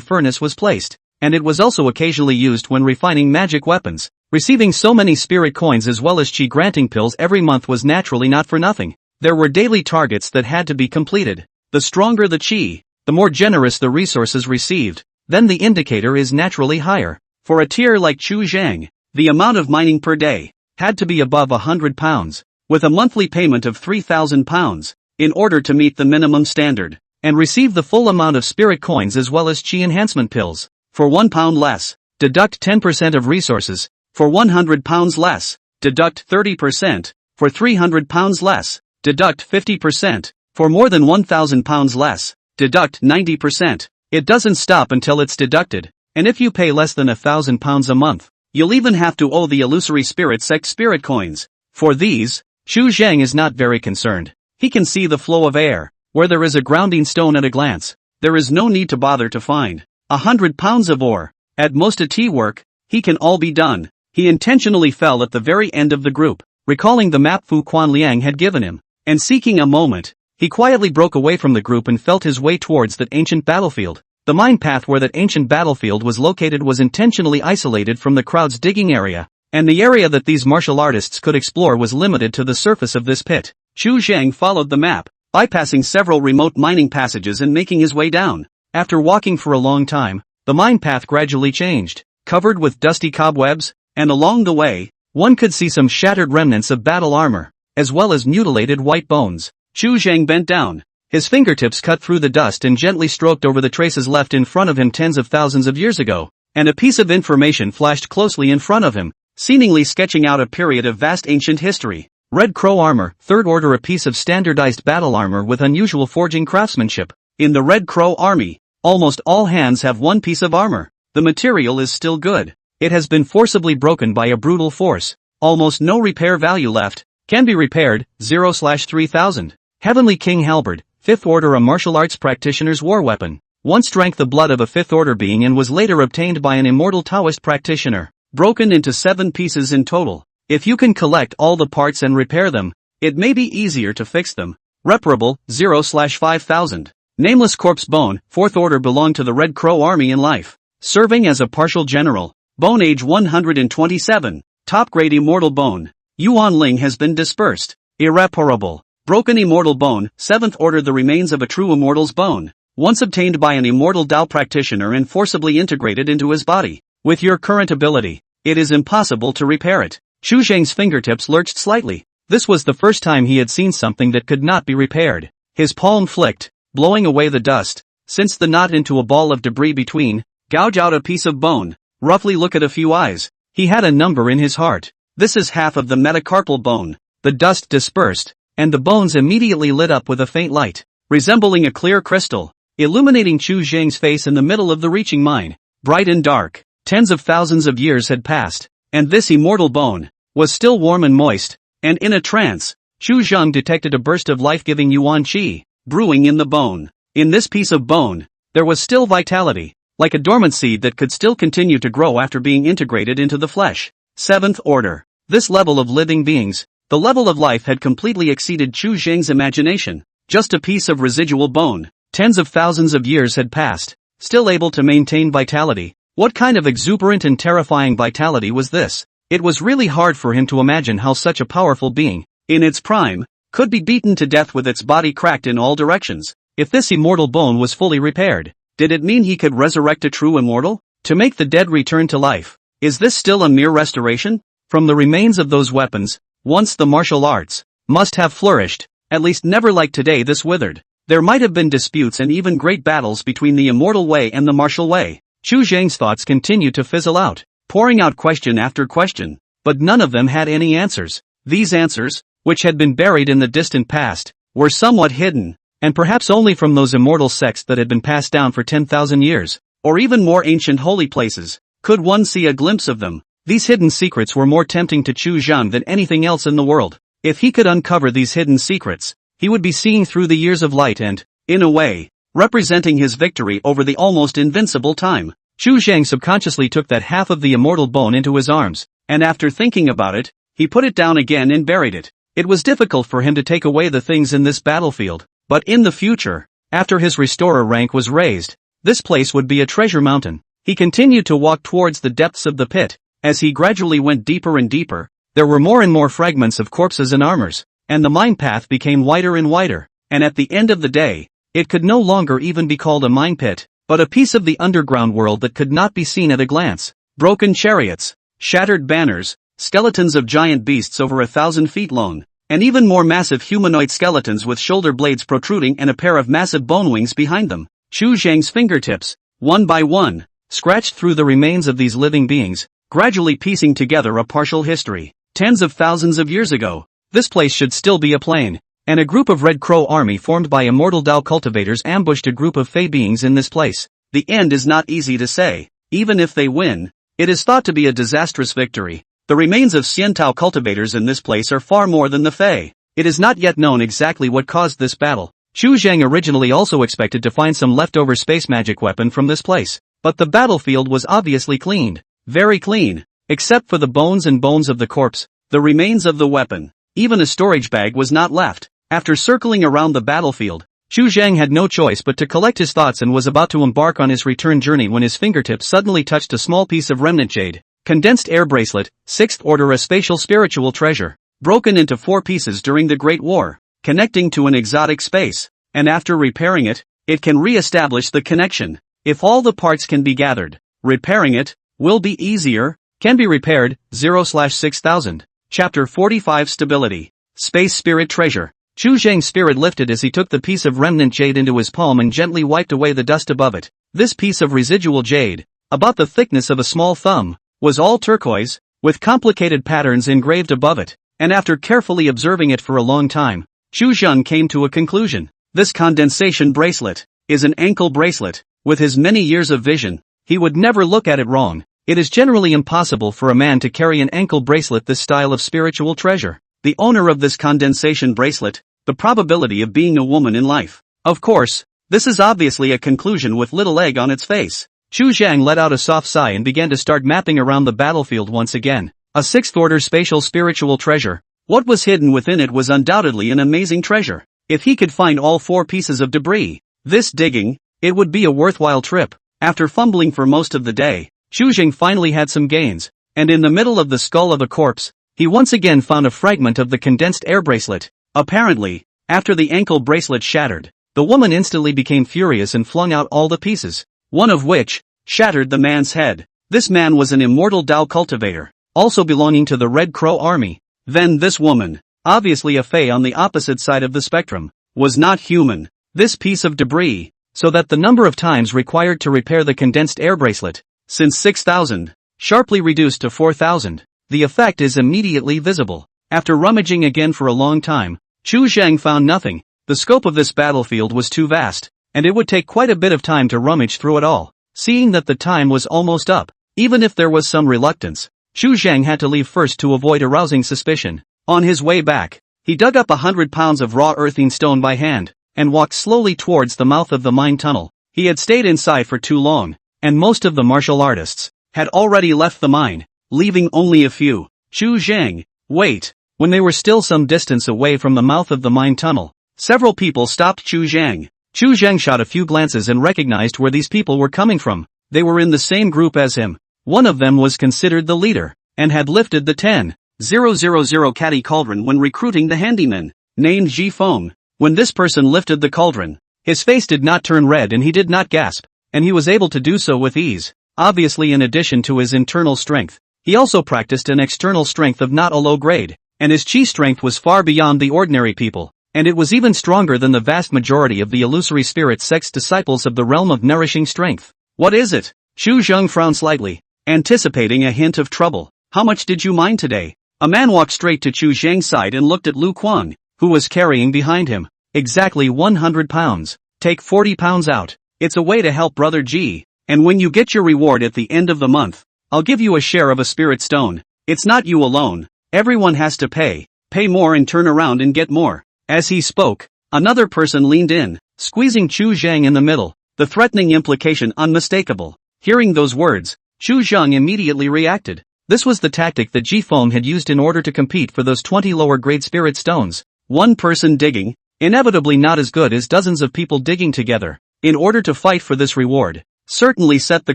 furnace was placed, and it was also occasionally used when refining magic weapons. Receiving so many spirit coins as well as qi-granting pills every month was naturally not for nothing. There were daily targets that had to be completed. The stronger the qi, the more generous the resources received, then the indicator is naturally higher. For a tier like Chu Zheng, the amount of mining per day had to be above 100 pounds, with a monthly payment of 3,000 pounds, in order to meet the minimum standard, and receive the full amount of spirit coins as well as qi enhancement pills. For 1 pound less, deduct 10% of resources. For 100 pounds less, deduct 30%. For 300 pounds less, deduct 50%. For more than 1,000 pounds less, deduct 90%. It doesn't stop until it's deducted, and if you pay less than 1,000 pounds a month, you'll even have to owe the illusory spirit sect spirit coins. For these, Chu Zheng is not very concerned. He can see the flow of air, where there is a grounding stone at a glance. There is no need to bother to find 100 pounds of ore. At most a tea work, he can all be done. He intentionally fell at the very end of the group, recalling the map Fu Quanliang had given him, and seeking a moment, he quietly broke away from the group and felt his way towards that ancient battlefield. The mine path where that ancient battlefield was located was intentionally isolated from the crowd's digging area, and the area that these martial artists could explore was limited to the surface of this pit. Chu Zhang followed the map, bypassing several remote mining passages and making his way down. After walking for a long time, the mine path gradually changed, covered with dusty cobwebs, and along the way, one could see some shattered remnants of battle armor, as well as mutilated white bones. Chu Zhang bent down. His fingertips cut through the dust and gently stroked over the traces left in front of him tens of thousands of years ago, and a piece of information flashed closely in front of him, seemingly sketching out a period of vast ancient history. Red Crow armor, third order, a piece of standardized battle armor with unusual forging craftsmanship. In the Red Crow army, almost all hands have one piece of armor. The material is still good. It has been forcibly broken by a brutal force. Almost no repair value left. Can be repaired, 0/3000. Heavenly King Halberd, 5th order, a martial arts practitioner's war weapon. Once drank the blood of a 5th order being and was later obtained by an immortal Taoist practitioner. Broken into 7 pieces in total. If you can collect all the parts and repair them, it may be easier to fix them. Reparable, 0/5000. Nameless corpse bone, 4th order, belonged to the Red Crow army in life. Serving as a partial general. Bone age 127. Top grade immortal bone. Yuan Ling has been dispersed. Irreparable. Broken immortal bone, 7th order, the remains of a true immortal's bone. Once obtained by an immortal Dao practitioner and forcibly integrated into his body. With your current ability, it is impossible to repair it. Chu Zhang's fingertips lurched slightly. This was the first time he had seen something that could not be repaired. His palm flicked, blowing away the dust. Since the knot into a ball of debris between, gouge out a piece of bone. Roughly look at a few eyes. He had a number in his heart. This is half of the metacarpal bone. The dust dispersed, and the bones immediately lit up with a faint light, resembling a clear crystal, illuminating Chu Zhang's face in the middle of the reaching mine. Bright and dark, tens of thousands of years had passed, and this immortal bone was still warm and moist, and in a trance, Chu Zhang detected a burst of life-giving yuan qi, brewing in the bone. In this piece of bone, there was still vitality, like a dormant seed that could still continue to grow after being integrated into the flesh. 7th order. This level of living beings, the level of life, had completely exceeded Chu Zhang's imagination. Just a piece of residual bone. Tens of thousands of years had passed, still able to maintain vitality. What kind of exuberant and terrifying vitality was this? It was really hard for him to imagine how such a powerful being, in its prime, could be beaten to death with its body cracked in all directions. If this immortal bone was fully repaired, did it mean he could resurrect a true immortal? To make the dead return to life? Is this still a mere restoration? From the remains of those weapons, once the martial arts, must have flourished, at least never like today this withered. There might have been disputes and even great battles between the immortal way and the martial way. Chu Zhang's thoughts continued to fizzle out, pouring out question after question, but none of them had any answers. These answers, which had been buried in the distant past, were somewhat hidden, and perhaps only from those immortal sects that had been passed down for 10,000 years, or even more ancient holy places, could one see a glimpse of them. These hidden secrets were more tempting to Chu Zhang than anything else in the world. If he could uncover these hidden secrets, he would be seeing through the years of light and, in a way, representing his victory over the almost invincible time. Chu Zhang subconsciously took that half of the immortal bone into his arms, and after thinking about it, he put it down again and buried it. It was difficult for him to take away the things in this battlefield, but in the future, after his restorer rank was raised, this place would be a treasure mountain. He continued to walk towards the depths of the pit. As he gradually went deeper and deeper, there were more and more fragments of corpses and armors, and the mine path became wider and wider, and at the end of the day, it could no longer even be called a mine pit, but a piece of the underground world that could not be seen at a glance. Broken chariots, shattered banners, skeletons of giant beasts over 1,000 feet long, and even more massive humanoid skeletons with shoulder blades protruding and a pair of massive bone wings behind them. Chu Zhang's fingertips, one by one, scratched through the remains of these living beings, gradually piecing together a partial history. Tens of thousands of years ago, this place should still be a plain, and a group of Red Crow army formed by immortal Dao cultivators ambushed a group of Fey beings in this place. The end is not easy to say. Even if they win, it is thought to be a disastrous victory. The remains of Xiantao cultivators in this place are far more than the Fey. It is not yet known exactly what caused this battle. Chu Zhang originally also expected to find some leftover space magic weapon from this place, but the battlefield was obviously cleaned. Very clean. except for the bones of the corpse, the remains of the weapon. Even a storage bag was not left. After circling around the battlefield, Chu Zhang had no choice but to collect his thoughts and was about to embark on his return journey when his fingertips suddenly touched a small piece of remnant jade. Condensed air bracelet, 6th order, a spatial spiritual treasure, broken into 4 pieces during the Great War, connecting to an exotic space, and after repairing it, it can re-establish the connection. If all the parts can be gathered, repairing it will be easier. Can be repaired, 0/6000. Chapter 45, Stability. Space Spirit Treasure. Chu Zhang's spirit lifted as he took the piece of remnant jade into his palm and gently wiped away the dust above it. This piece of residual jade, about the thickness of a small thumb, was all turquoise, with complicated patterns engraved above it, and after carefully observing it for a long time, Chu Zhang came to a conclusion. This condensation bracelet is an ankle bracelet. With his many years of vision, he would never look at it wrong. It is generally impossible for a man to carry an ankle bracelet this style of spiritual treasure. The owner of this condensation bracelet, the probability of being a woman in life. Of course, this is obviously a conclusion with little egg on its face. Chu Zhang let out a soft sigh and began to start mapping around the battlefield once again. A 6th order spatial spiritual treasure. What was hidden within it was undoubtedly an amazing treasure. If he could find all 4 pieces of debris, this digging, it would be a worthwhile trip. After fumbling for most of the day, Chu Zhang finally had some gains, and in the middle of the skull of a corpse, he once again found a fragment of the condensed air bracelet. Apparently, after the ankle bracelet shattered, the woman instantly became furious and flung out all the pieces, one of which shattered the man's head. This man was an immortal Dao cultivator, also belonging to the Red Crow army. Then this woman, obviously a fae on the opposite side of the spectrum, was not human. This piece of debris, so that the number of times required to repair the condensed air bracelet, since 6,000, sharply reduced to 4,000. The effect is immediately visible. After rummaging again for a long time, Chu Zhang found nothing. The scope of this battlefield was too vast, and it would take quite a bit of time to rummage through it all. Seeing that the time was almost up, even if there was some reluctance, Chu Zhang had to leave first to avoid arousing suspicion. On his way back, he dug up 100 pounds of raw earthing stone by hand, and walked slowly towards the mouth of the mine tunnel. He had stayed inside for too long, and most of the martial artists had already left the mine, leaving only a few. Chu Zhang, wait. When they were still some distance away from the mouth of the mine tunnel, several people stopped Chu Zhang. Chu Zhang shot a few glances and recognized where these people were coming from. They were in the same group as him. One of them was considered the leader, and had lifted the 10,000 caddy cauldron when recruiting the handyman, named Ji Feng. When this person lifted the cauldron, his face did not turn red and he did not gasp, and he was able to do so with ease. Obviously, in addition to his internal strength, he also practiced an external strength of not a low grade, and his chi strength was far beyond the ordinary people, and it was even stronger than the vast majority of the illusory spirit sect's disciples of the realm of nourishing strength. What is it? Chu Zhang frowned slightly, anticipating a hint of trouble. How much did you mine today? A man walked straight to Chu Zhang's side and looked at Lu Kuang, who was carrying behind him. Exactly 100 pounds. Take 40 pounds out. It's a way to help Brother Ji, and when you get your reward at the end of the month, I'll give you a share of a spirit stone. It's not you alone. Everyone has to pay more and turn around and get more. As he spoke, another person leaned in, squeezing Chu Zhang in the middle, the threatening implication unmistakable. Hearing those words, Chu Zhang immediately reacted. This was the tactic that Ji Feng had used in order to compete for those 20 lower-grade spirit stones. One person digging, inevitably not as good as dozens of people digging together, in order to fight for this reward, certainly set the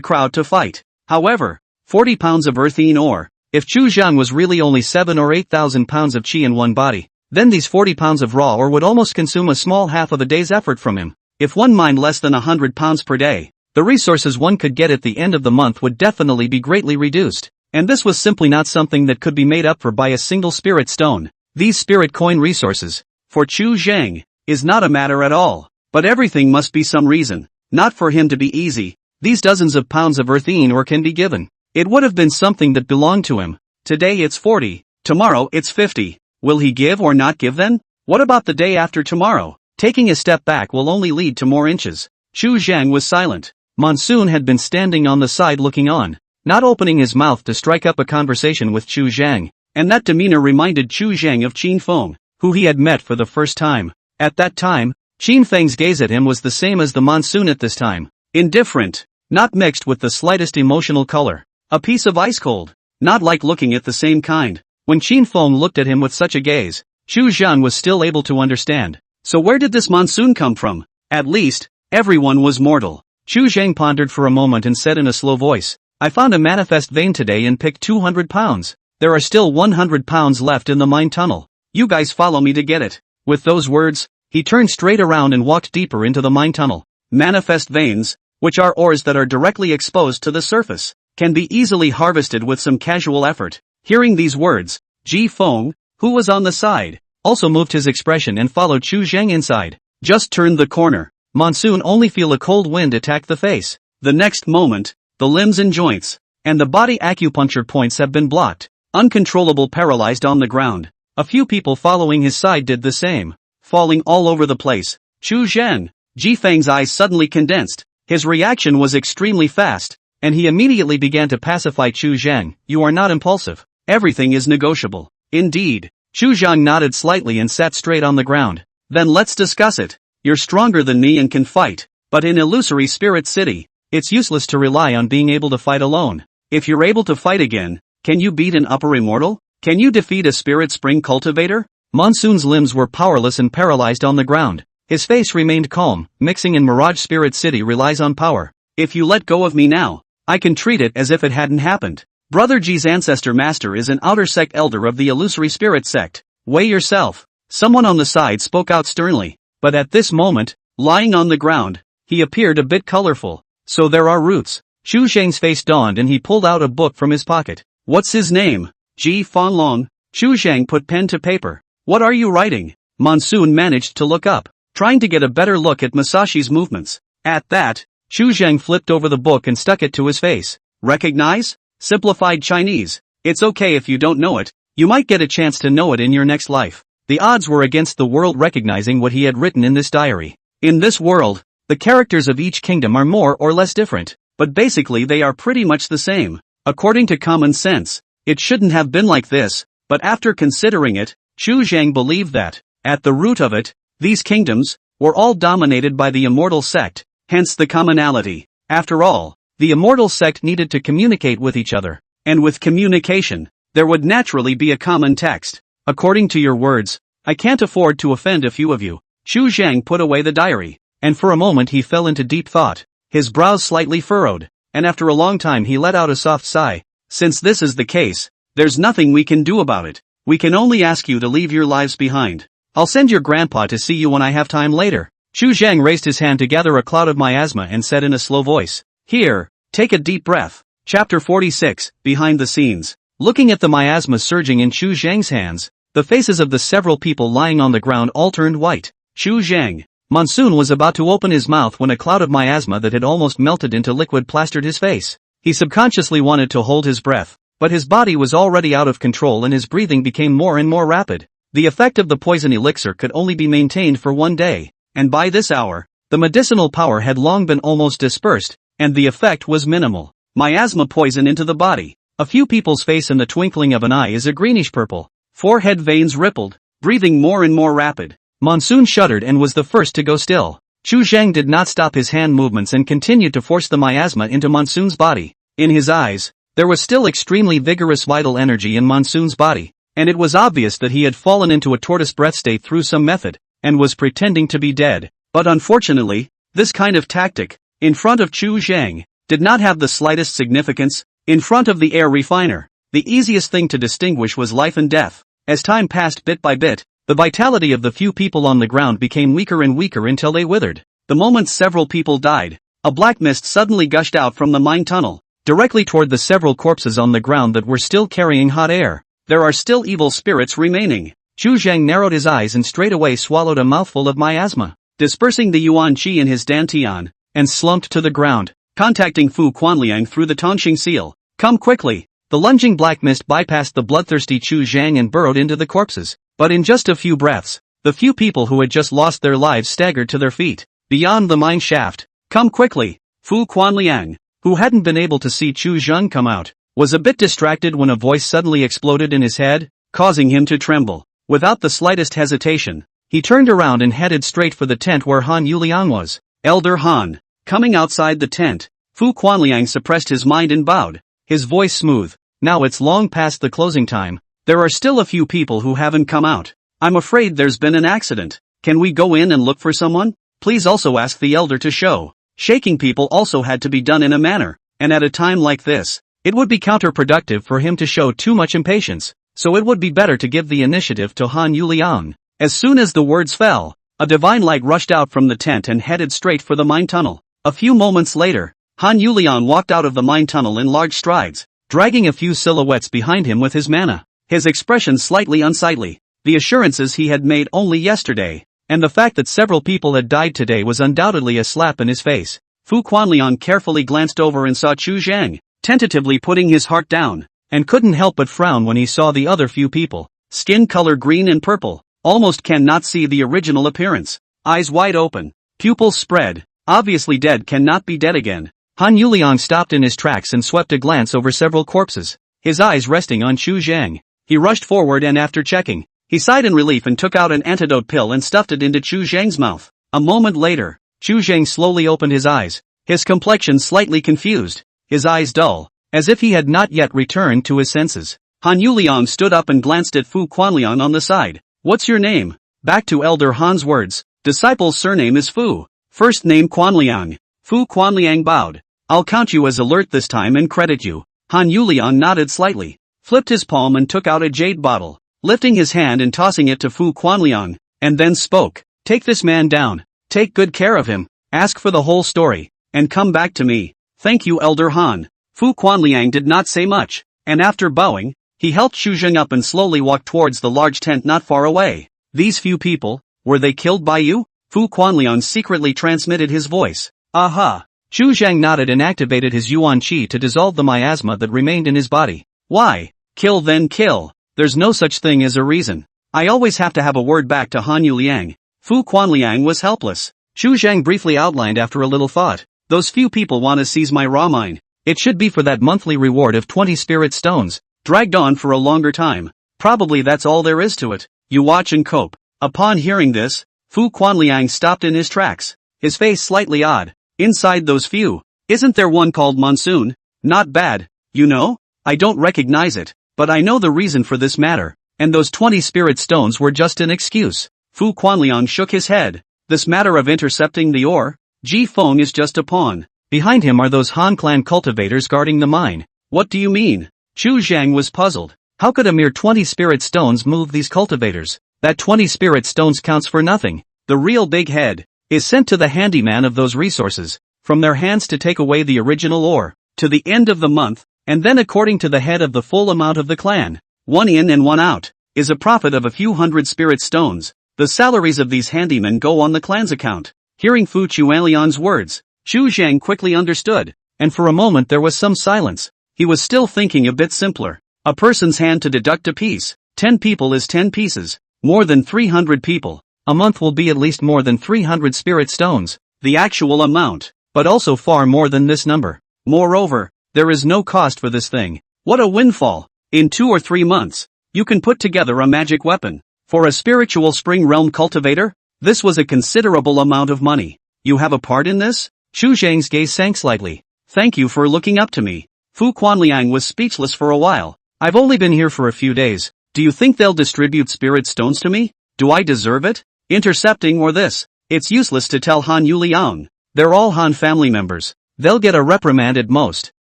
crowd to fight. However, 40 pounds of earthine ore. If Chu Zhang was really only 7 or 8,000 pounds of chi in one body, then these 40 pounds of raw ore would almost consume a small half of a day's effort from him. If one mined less than 100 pounds per day, the resources one could get at the end of the month would definitely be greatly reduced. And this was simply not something that could be made up for by a single spirit stone. These spirit coin resources, for Chu Zhang, is not a matter at all. But everything must be some reason, not for him to be easy. These dozens of pounds of earthine ore can be given. It would have been something that belonged to him. Today it's 40, tomorrow it's 50. Will he give or not give then? What about the day after tomorrow? Taking a step back will only lead to more inches. Chu Zhang was silent. Monsoon had been standing on the side looking on, not opening his mouth to strike up a conversation with Chu Zhang, and that demeanor reminded Chu Zhang of Qin Feng, who he had met for the first time. At that time, Qin Feng's gaze at him was the same as the monsoon at this time, indifferent, not mixed with the slightest emotional color, a piece of ice cold. not like looking at the same kind. When Qin Feng looked at him with such a gaze, Chu Zhan was still able to understand. So where did this monsoon come from? At least, everyone was mortal. Chu Zhang pondered for a moment and said in a slow voice, I found a manifest vein today and picked 200 pounds. There are still 100 pounds left in the mine tunnel. You guys follow me to get it. With those words, he turned straight around and walked deeper into the mine tunnel. Manifest veins, which are ores that are directly exposed to the surface, can be easily harvested with some casual effort. Hearing these words, Ji Feng, who was on the side, also moved his expression and followed Chu Zhang inside. Just turned the corner. Monsoon only feel a cold wind attack the face. The next moment, the limbs and joints, and the body acupuncture points have been blocked. Uncontrollable paralyzed on the ground. A few people following his side did the same, falling all over the place. Chu Zhen. Ji Feng's eyes suddenly condensed. His reaction was extremely fast, and he immediately began to pacify Chu Zhen. You are not impulsive. Everything is negotiable. Indeed. Chu Zhang nodded slightly and sat straight on the ground. Then let's discuss it. You're stronger than me and can fight, but in Illusory Spirit City, it's useless to rely on being able to fight alone. If you're able to fight again, can you beat an upper immortal? Can you defeat a spirit spring cultivator? Monsoon's limbs were powerless and paralyzed on the ground. His face remained calm. Mixing in Mirage Spirit City relies on power. If you let go of me now, I can treat it as if it hadn't happened. Brother Ji's ancestor master is an outer sect elder of the Illusory Spirit sect. Weigh yourself. Someone on the side spoke out sternly. But at this moment, lying on the ground, he appeared a bit colorful. So there are roots. Chu Zhang's face dawned and he pulled out a book from his pocket. What's his name? Ji Fanlong. Chu Zhang put pen to paper. What are you writing? Monsoon managed to look up, trying to get a better look at Masashi's movements. At that, Chu Zhang flipped over the book and stuck it to his face. Recognize? Simplified Chinese. It's okay if you don't know it. You might get a chance to know it in your next life. The odds were against the world recognizing what he had written in this diary. In this world, the characters of each kingdom are more or less different, but basically they are pretty much the same. According to common sense, it shouldn't have been like this, but after considering it, Chu Zhang believed that, at the root of it, these kingdoms were all dominated by the immortal sect, hence the commonality. After all, the immortal sect needed to communicate with each other, and with communication, there would naturally be a common text. According to your words, I can't afford to offend a few of you. Chu Zhang put away the diary, and for a moment he fell into deep thought, his brows slightly furrowed, and after a long time he let out a soft sigh. Since this is the case, there's nothing we can do about it. We can only ask you to leave your lives behind. I'll send your grandpa to see you when I have time later. Chu Zhang raised his hand to gather a cloud of miasma and said in a slow voice, Here, take a deep breath. Chapter 46, Behind the Scenes. Looking at the miasma surging in Chu Zhang's hands, the faces of the several people lying on the ground all turned white. Chu Zhang. Monsoon was about to open his mouth when a cloud of miasma that had almost melted into liquid plastered his face. He subconsciously wanted to hold his breath, but his body was already out of control and his breathing became more and more rapid. The effect of the poison elixir could only be maintained for 1 day, and by this hour, the medicinal power had long been almost dispersed, and the effect was minimal. Miasma poison into the body. A few people's face in the twinkling of an eye is a greenish purple. Forehead veins rippled, breathing more and more rapid. Monsoon shuddered and was the first to go still. Chu Zhang did not stop his hand movements and continued to force the miasma into Monsoon's body. In his eyes, there was still extremely vigorous vital energy in Monsoon's body, and it was obvious that he had fallen into a tortoise breath state through some method, and was pretending to be dead. But unfortunately, this kind of tactic, in front of Chu Zhang, did not have the slightest significance. In front of the air refiner, the easiest thing to distinguish was life and death. As time passed bit by bit, the vitality of the few people on the ground became weaker and weaker until they withered. The moment several people died, a black mist suddenly gushed out from the mine tunnel, directly toward the several corpses on the ground that were still carrying hot air. There are still evil spirits remaining. Chu Zhang narrowed his eyes and straightaway swallowed a mouthful of miasma, dispersing the yuan qi in his dantian, and slumped to the ground, contacting Fu Quanliang through the Tongxing seal. Come quickly! The lunging black mist bypassed the bloodthirsty Chu Zhang and burrowed into the corpses. But in just a few breaths, the few people who had just lost their lives staggered to their feet. Beyond the mine shaft. Come quickly! Fu Quanliang, who hadn't been able to see Chu Zhang come out, was a bit distracted when a voice suddenly exploded in his head, causing him to tremble. Without the slightest hesitation, he turned around and headed straight for the tent where Han Yuliang was. Elder Han. Coming outside the tent, Fu Quanliang suppressed his mind and bowed, his voice smooth. Now it's long past the closing time. There are still a few people who haven't come out. I'm afraid there's been an accident. Can we go in and look for someone? Please also ask the elder to show. Shaking people also had to be done in a manner, and at a time like this, it would be counterproductive for him to show too much impatience, so it would be better to give the initiative to Han Yuliang. As soon as the words fell, a divine light rushed out from the tent and headed straight for the mine tunnel. A few moments later, Han Yuliang walked out of the mine tunnel in large strides, dragging a few silhouettes behind him with his mana. His expression slightly unsightly. The assurances he had made only yesterday, and the fact that several people had died today was undoubtedly a slap in his face. Fu Quanliang carefully glanced over and saw Chu Zhang, tentatively putting his heart down, and couldn't help but frown when he saw the other few people. Skin color green and purple, almost cannot see the original appearance. Eyes wide open, pupils spread, obviously dead cannot be dead again. Han Yuliang stopped in his tracks and swept a glance over several corpses, his eyes resting on Chu Zhang. He rushed forward and after checking, he sighed in relief and took out an antidote pill and stuffed it into Chu Zhang's mouth. A moment later, Chu Zhang slowly opened his eyes, his complexion slightly confused, his eyes dull, as if he had not yet returned to his senses. Han Yuliang stood up and glanced at Fu Quanliang on the side. What's your name? Back to Elder Han's words, disciple's surname is Fu, first name Quanliang. Fu Quanliang bowed. I'll count you as alert this time and credit you. Han Yuliang nodded slightly, flipped his palm and took out a jade bottle, lifting his hand and tossing it to Fu Quanliang, and then spoke. Take this man down, take good care of him, ask for the whole story, and come back to me. Thank you Elder Han. Fu Quanliang did not say much, and after bowing, he helped Chu Zhang up and slowly walked towards the large tent not far away. These few people, were they killed by you? Fu Quanliang secretly transmitted his voice. Aha! Chu Zhang nodded and activated his Yuan Qi to dissolve the miasma that remained in his body. Why? Kill then kill. There's no such thing as a reason. I always have to have a word back to Han Yuliang. Fu Quanliang was helpless. Chu Zhang briefly outlined after a little thought. Those few people want to seize my raw mine. It should be for that monthly reward of 20 spirit stones, dragged on for a longer time. Probably that's all there is to it. You watch and cope. Upon hearing this, Fu Quanliang stopped in his tracks, his face slightly odd. Inside those few, isn't there one called Monsoon? Not bad, you know? I don't recognize it, but I know the reason for this matter, and those 20 spirit stones were just an excuse. Fu Quanliang shook his head. This matter of intercepting the ore? Ji Feng is just a pawn. Behind him are those Han clan cultivators guarding the mine. What do you mean? Chu Zhang was puzzled. How could a mere 20 spirit stones move these cultivators? That 20 spirit stones counts for nothing. The real big head is sent to the handyman of those resources, from their hands to take away the original ore, to the end of the month, and then according to the head of the full amount of the clan, one in and one out, is a profit of a few hundred spirit stones. The salaries of these handymen go on the clan's account. Hearing Fu Quanliang's words, Chu Zhang quickly understood, and for a moment there was some silence. He was still thinking a bit simpler. A person's hand to deduct a piece. 10 people is 10 pieces. More than 300 people. A month will be at least more than 300 spirit stones. The actual amount, but also far more than this number. Moreover, there is no cost for this thing. What a windfall. In 2 or 3 months, you can put together a magic weapon. For a spiritual spring realm cultivator, this was a considerable amount of money. You have a part in this? Chu Zhang's gaze sank slightly. Thank you for looking up to me. Fu Quanliang was speechless for a while. I've only been here for a few days. Do you think they'll distribute spirit stones to me? Do I deserve it? Intercepting or this? It's useless to tell Han Yuliang. They're all Han family members. They'll get a reprimand at most,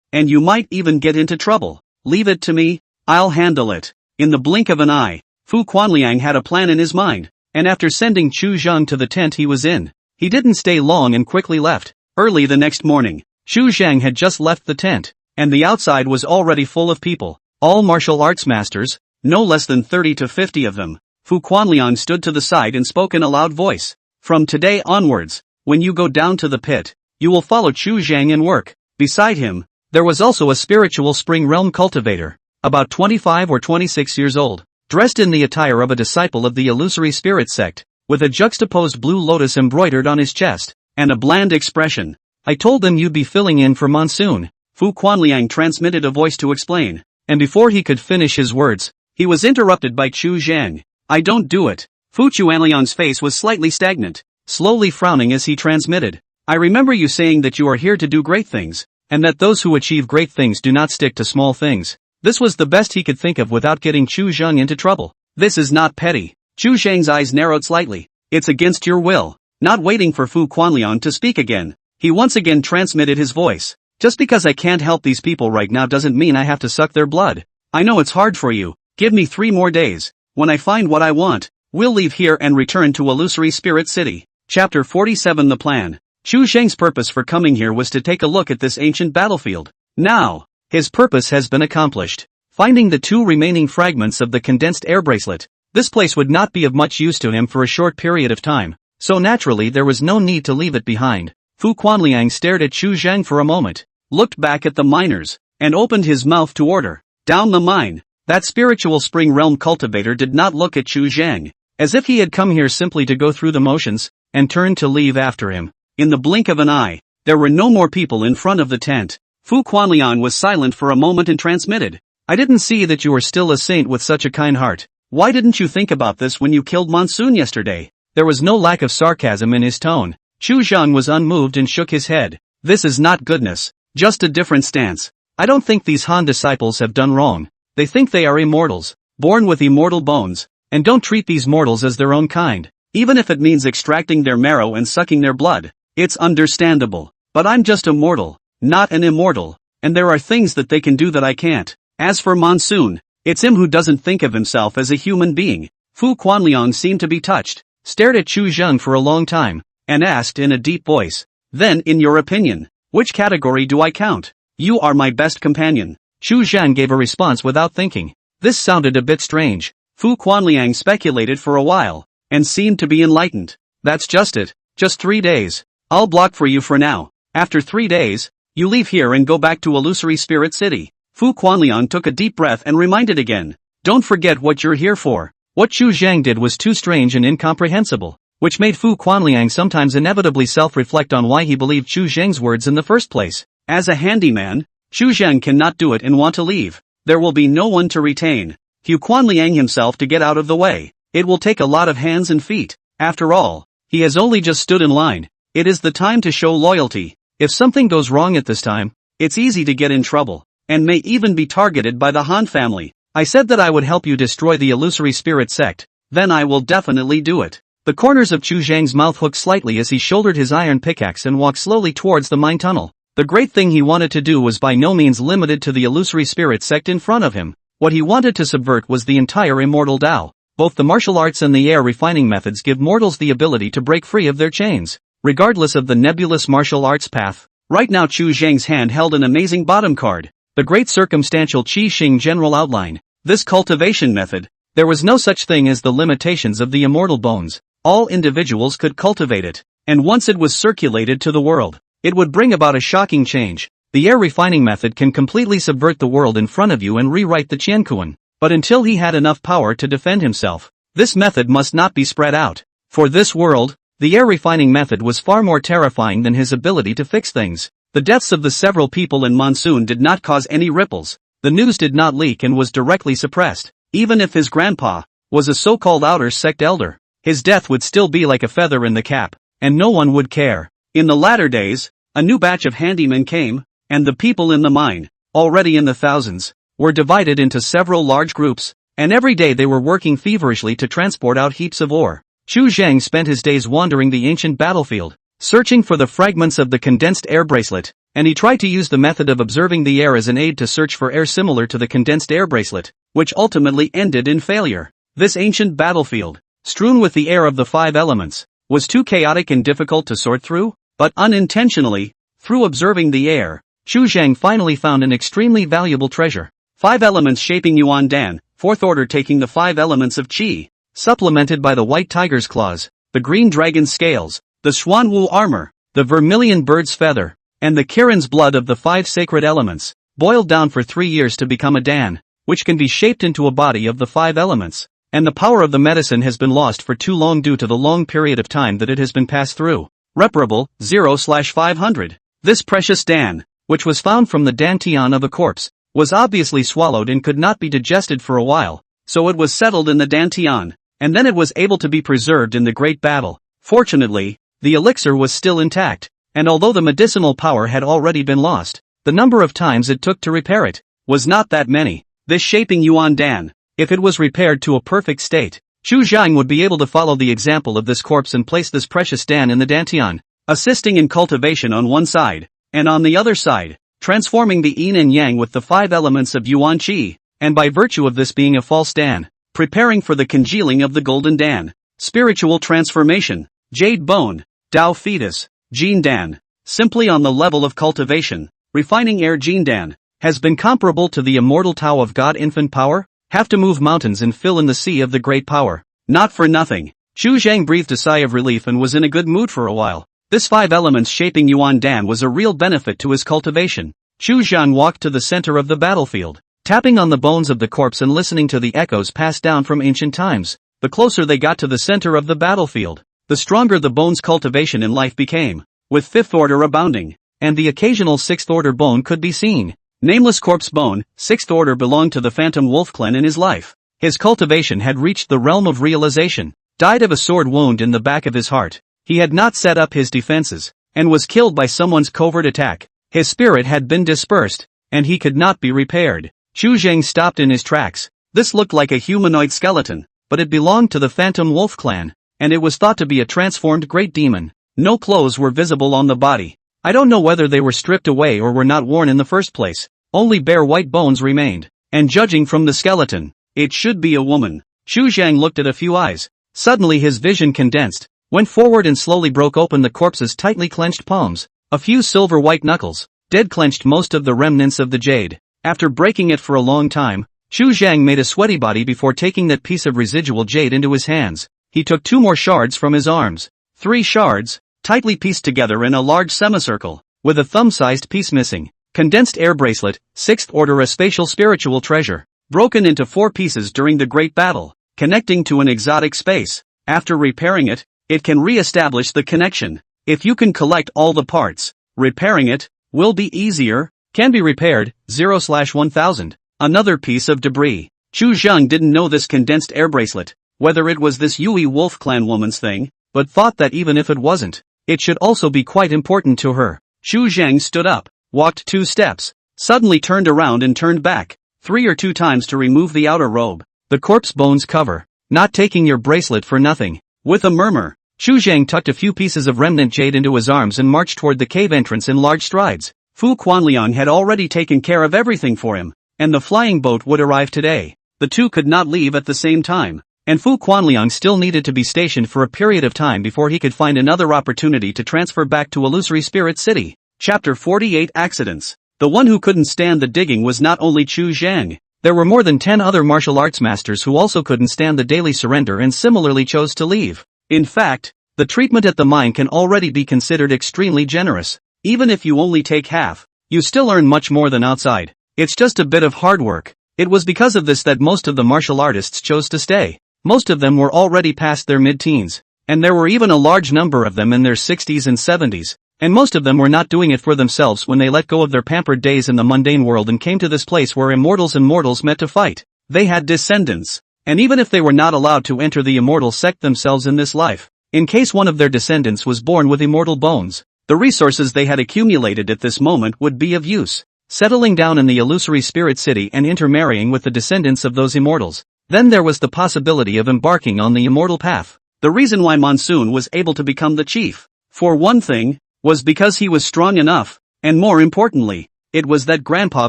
and you might even get into trouble. Leave it to me. I'll handle it. In the blink of an eye, Fu Quanliang had a plan in his mind, and after sending Chu Zhang to the tent he was in, he didn't stay long and quickly left. Early the next morning, Chu Zhang had just left the tent, and the outside was already full of people, all martial arts masters, no less than 30 to 50 of them. Fu Quanliang stood to the side and spoke in a loud voice. From today onwards, when you go down to the pit, you will follow Chu Zhang and work. Beside him, there was also a spiritual spring realm cultivator, about 25 or 26 years old, dressed in the attire of a disciple of the illusory spirit sect, with a juxtaposed blue lotus embroidered on his chest, and a bland expression. I told them you'd be filling in for Monsoon. Fu Quanliang transmitted a voice to explain, and before he could finish his words, he was interrupted by Chu Zhang. I don't do it. Fu Quanliang's face was slightly stagnant, slowly frowning as he transmitted. I remember you saying that you are here to do great things, and that those who achieve great things do not stick to small things. This was the best he could think of without getting Chu Zheng into trouble. This is not petty. Chu Zheng's eyes narrowed slightly. It's against your will. Not waiting for Fu Quanliang to speak again, he once again transmitted his voice. Just because I can't help these people right now doesn't mean I have to suck their blood. I know it's hard for you. Give me 3 more days. When I find what I want, we'll leave here and return to Illusory Spirit City. Chapter 47. The plan. Chu Zheng's purpose for coming here was to take a look at this ancient battlefield. Now, his purpose has been accomplished. Finding the 2 remaining fragments of the condensed air bracelet, this place would not be of much use to him for a short period of time, so naturally there was no need to leave it behind. Fu Quanliang stared at Chu Zheng for a moment, looked back at the miners, and opened his mouth to order. Down the mine. That spiritual spring realm cultivator did not look at Chu Zheng, as if he had come here simply to go through the motions, and turned to leave after him. In the blink of an eye, there were no more people in front of the tent. Fu Quanliang was silent for a moment and transmitted. I didn't see that you were still a saint with such a kind heart. Why didn't you think about this when you killed Monsoon yesterday? There was no lack of sarcasm in his tone. Chu Zheng was unmoved and shook his head. This is not goodness, just a different stance. I don't think these Han disciples have done wrong. They think they are immortals, born with immortal bones, and don't treat these mortals as their own kind, even if it means extracting their marrow and sucking their blood. It's understandable. But I'm just a mortal, not an immortal, and there are things that they can do that I can't. As for Monsoon, it's him who doesn't think of himself as a human being. Fu Quanliang seemed to be touched, stared at Chu Zheng for a long time, and asked in a deep voice, then in your opinion, which category do I count? You are my best companion. Chu Zheng gave a response without thinking. This sounded a bit strange. Fu Quanliang speculated for a while, and seemed to be enlightened. That's just it. Just 3 days. I'll block for you for now. After 3 days, you leave here and go back to Illusory Spirit City. Fu Quanliang took a deep breath and reminded again. Don't forget what you're here for. What Chu Zheng did was too strange and incomprehensible, which made Fu Quanliang sometimes inevitably self-reflect on why he believed Chu Zheng's words in the first place. As a handyman, Chu Zheng cannot do it and want to leave. There will be no one to retain. Fu Quanliang himself to get out of the way. It will take a lot of hands and feet. After all, he has only just stood in line. It is the time to show loyalty. If something goes wrong at this time, it's easy to get in trouble, and may even be targeted by the Han family. I said that I would help you destroy the Illusory Spirit sect, then I will definitely do it. The corners of Chu Zheng's mouth hooked slightly as he shouldered his iron pickaxe and walked slowly towards the mine tunnel. The great thing he wanted to do was by no means limited to the Illusory Spirit sect in front of him. What he wanted to subvert was the entire immortal Tao. Both the martial arts and the air refining methods give mortals the ability to break free of their chains, regardless of the nebulous martial arts path. Right now Chu Zheng's hand held an amazing bottom card, the Great Circumstantial Qi Xing General Outline. This cultivation method, there was no such thing as the limitations of the immortal bones. All individuals could cultivate it, and once it was circulated to the world, it would bring about a shocking change. The air refining method can completely subvert the world in front of you and rewrite the Qianquan, but until he had enough power to defend himself, this method must not be spread out. For this world, the air refining method was far more terrifying than his ability to fix things. The deaths of the several people in Monsoon did not cause any ripples. The news did not leak and was directly suppressed. Even if his grandpa was a so-called outer sect elder, his death would still be like a feather in the cap, and no one would care. In the latter days, a new batch of handymen came, and the people in the mine, already in the thousands, were divided into several large groups, and every day they were working feverishly to transport out heaps of ore. Chu Zheng spent his days wandering the ancient battlefield, searching for the fragments of the condensed air bracelet, and he tried to use the method of observing the air as an aid to search for air similar to the condensed air bracelet, which ultimately ended in failure. This ancient battlefield, strewn with the air of the 5 elements, was too chaotic and difficult to sort through, but unintentionally, through observing the air, Chu Zheng finally found an extremely valuable treasure. 5 elements shaping Yuan Dan, 4th order taking the 5 elements of Qi, supplemented by the white tiger's claws, the green dragon's scales, the Xuanwu armor, the vermilion bird's feather, and the Kirin's blood of the 5 sacred elements, boiled down for 3 years to become a Dan, which can be shaped into a body of the 5 elements. And the power of the medicine has been lost for too long due to the long period of time that it has been passed through. Reparable, 0/500. This precious Dan, which was found from the dantian of a corpse, was obviously swallowed and could not be digested for a while, so it was settled in the dantian, and then it was able to be preserved in the great battle. Fortunately, the elixir was still intact, and although the medicinal power had already been lost, the number of times it took to repair it was not that many. This shaping Yuan Dan, if it was repaired to a perfect state, Chu Zhang would be able to follow the example of this corpse and place this precious Dan in the dantian, assisting in cultivation on one side, and on the other side, transforming the yin and yang with the 5 elements of Yuan Qi, and by virtue of this being a false Dan, preparing for the congealing of the golden Dan. Spiritual transformation, jade bone, Dao fetus, Jin Dan, simply on the level of cultivation, refining air Jin Dan, has been comparable to the immortal Tao of God infant power, have to move mountains and fill in the sea of the great power. Not for nothing, Chu Zhang breathed a sigh of relief and was in a good mood for a while. This 5 elements shaping Yuan Dan was a real benefit to his cultivation. Chu Zhang walked to the center of the battlefield, tapping on the bones of the corpse and listening to the echoes passed down from ancient times. The closer they got to the center of the battlefield, the stronger the bone's cultivation in life became, with 5th order abounding, and the occasional 6th order bone could be seen. Nameless corpse bone, 6th order belonged to the phantom wolf clan in his life. His cultivation had reached the realm of realization, died of a sword wound in the back of his heart. He had not set up his defenses, and was killed by someone's covert attack. His spirit had been dispersed, and he could not be repaired. Chu Zhang stopped in his tracks. This looked like a humanoid skeleton, but it belonged to the phantom wolf clan, and it was thought to be a transformed great demon. No clothes were visible on the body. I don't know whether they were stripped away or were not worn in the first place. Only bare white bones remained, and judging from the skeleton, it should be a woman. Chu Zhang looked at a few eyes. Suddenly his vision condensed, went forward and slowly broke open the corpse's tightly clenched palms. A few silver white knuckles, dead clenched most of the remnants of the jade. After breaking it for a long time, Chu Zhang made a sweaty body before taking that piece of residual jade into his hands. He took 2 more shards from his arms. 3 shards, tightly pieced together in a large semicircle, with a thumb-sized piece missing. Condensed air bracelet, 6th order, a spatial spiritual treasure, broken into 4 pieces during the great battle, connecting to an exotic space. After repairing it, it can re-establish the connection. If you can collect all the parts, repairing it will be easier. Can be repaired, 0/1000. Another piece of debris. Chu Zhang didn't know this condensed air bracelet, whether it was this Yui Wolf Clan woman's thing, but thought that even if it wasn't, it should also be quite important to her. Chu Zhang stood up, walked 2 steps, suddenly turned around and turned back, 3 or 2 times to remove the outer robe, the corpse bones cover, not taking your bracelet for nothing. With a murmur, Chu Zhang tucked a few pieces of remnant jade into his arms and marched toward the cave entrance in large strides. Fu Quanliang had already taken care of everything for him, and the flying boat would arrive today. The 2 could not leave at the same time, and Fu Quanliang still needed to be stationed for a period of time before he could find another opportunity to transfer back to Illusory Spirit City. Chapter 48 Accidents. The one who couldn't stand the digging was not only Chu Zhang. There were more than 10 other martial arts masters who also couldn't stand the daily surrender and similarly chose to leave. In fact, the treatment at the mine can already be considered extremely generous. Even if you only take half, you still earn much more than outside. It's just a bit of hard work. It was because of this that most of the martial artists chose to stay. Most of them were already past their mid-teens, and there were even a large number of them in their 60s and 70s, and most of them were not doing it for themselves when they let go of their pampered days in the mundane world and came to this place where immortals and mortals met to fight. They had descendants, and even if they were not allowed to enter the immortal sect themselves in this life, in case one of their descendants was born with immortal bones, the resources they had accumulated at this moment would be of use. Settling down in the illusory spirit city and intermarrying with the descendants of those immortals. Then there was the possibility of embarking on the immortal path. The reason why Monsoon was able to become the chief, for one thing, was because he was strong enough, and more importantly, it was that grandpa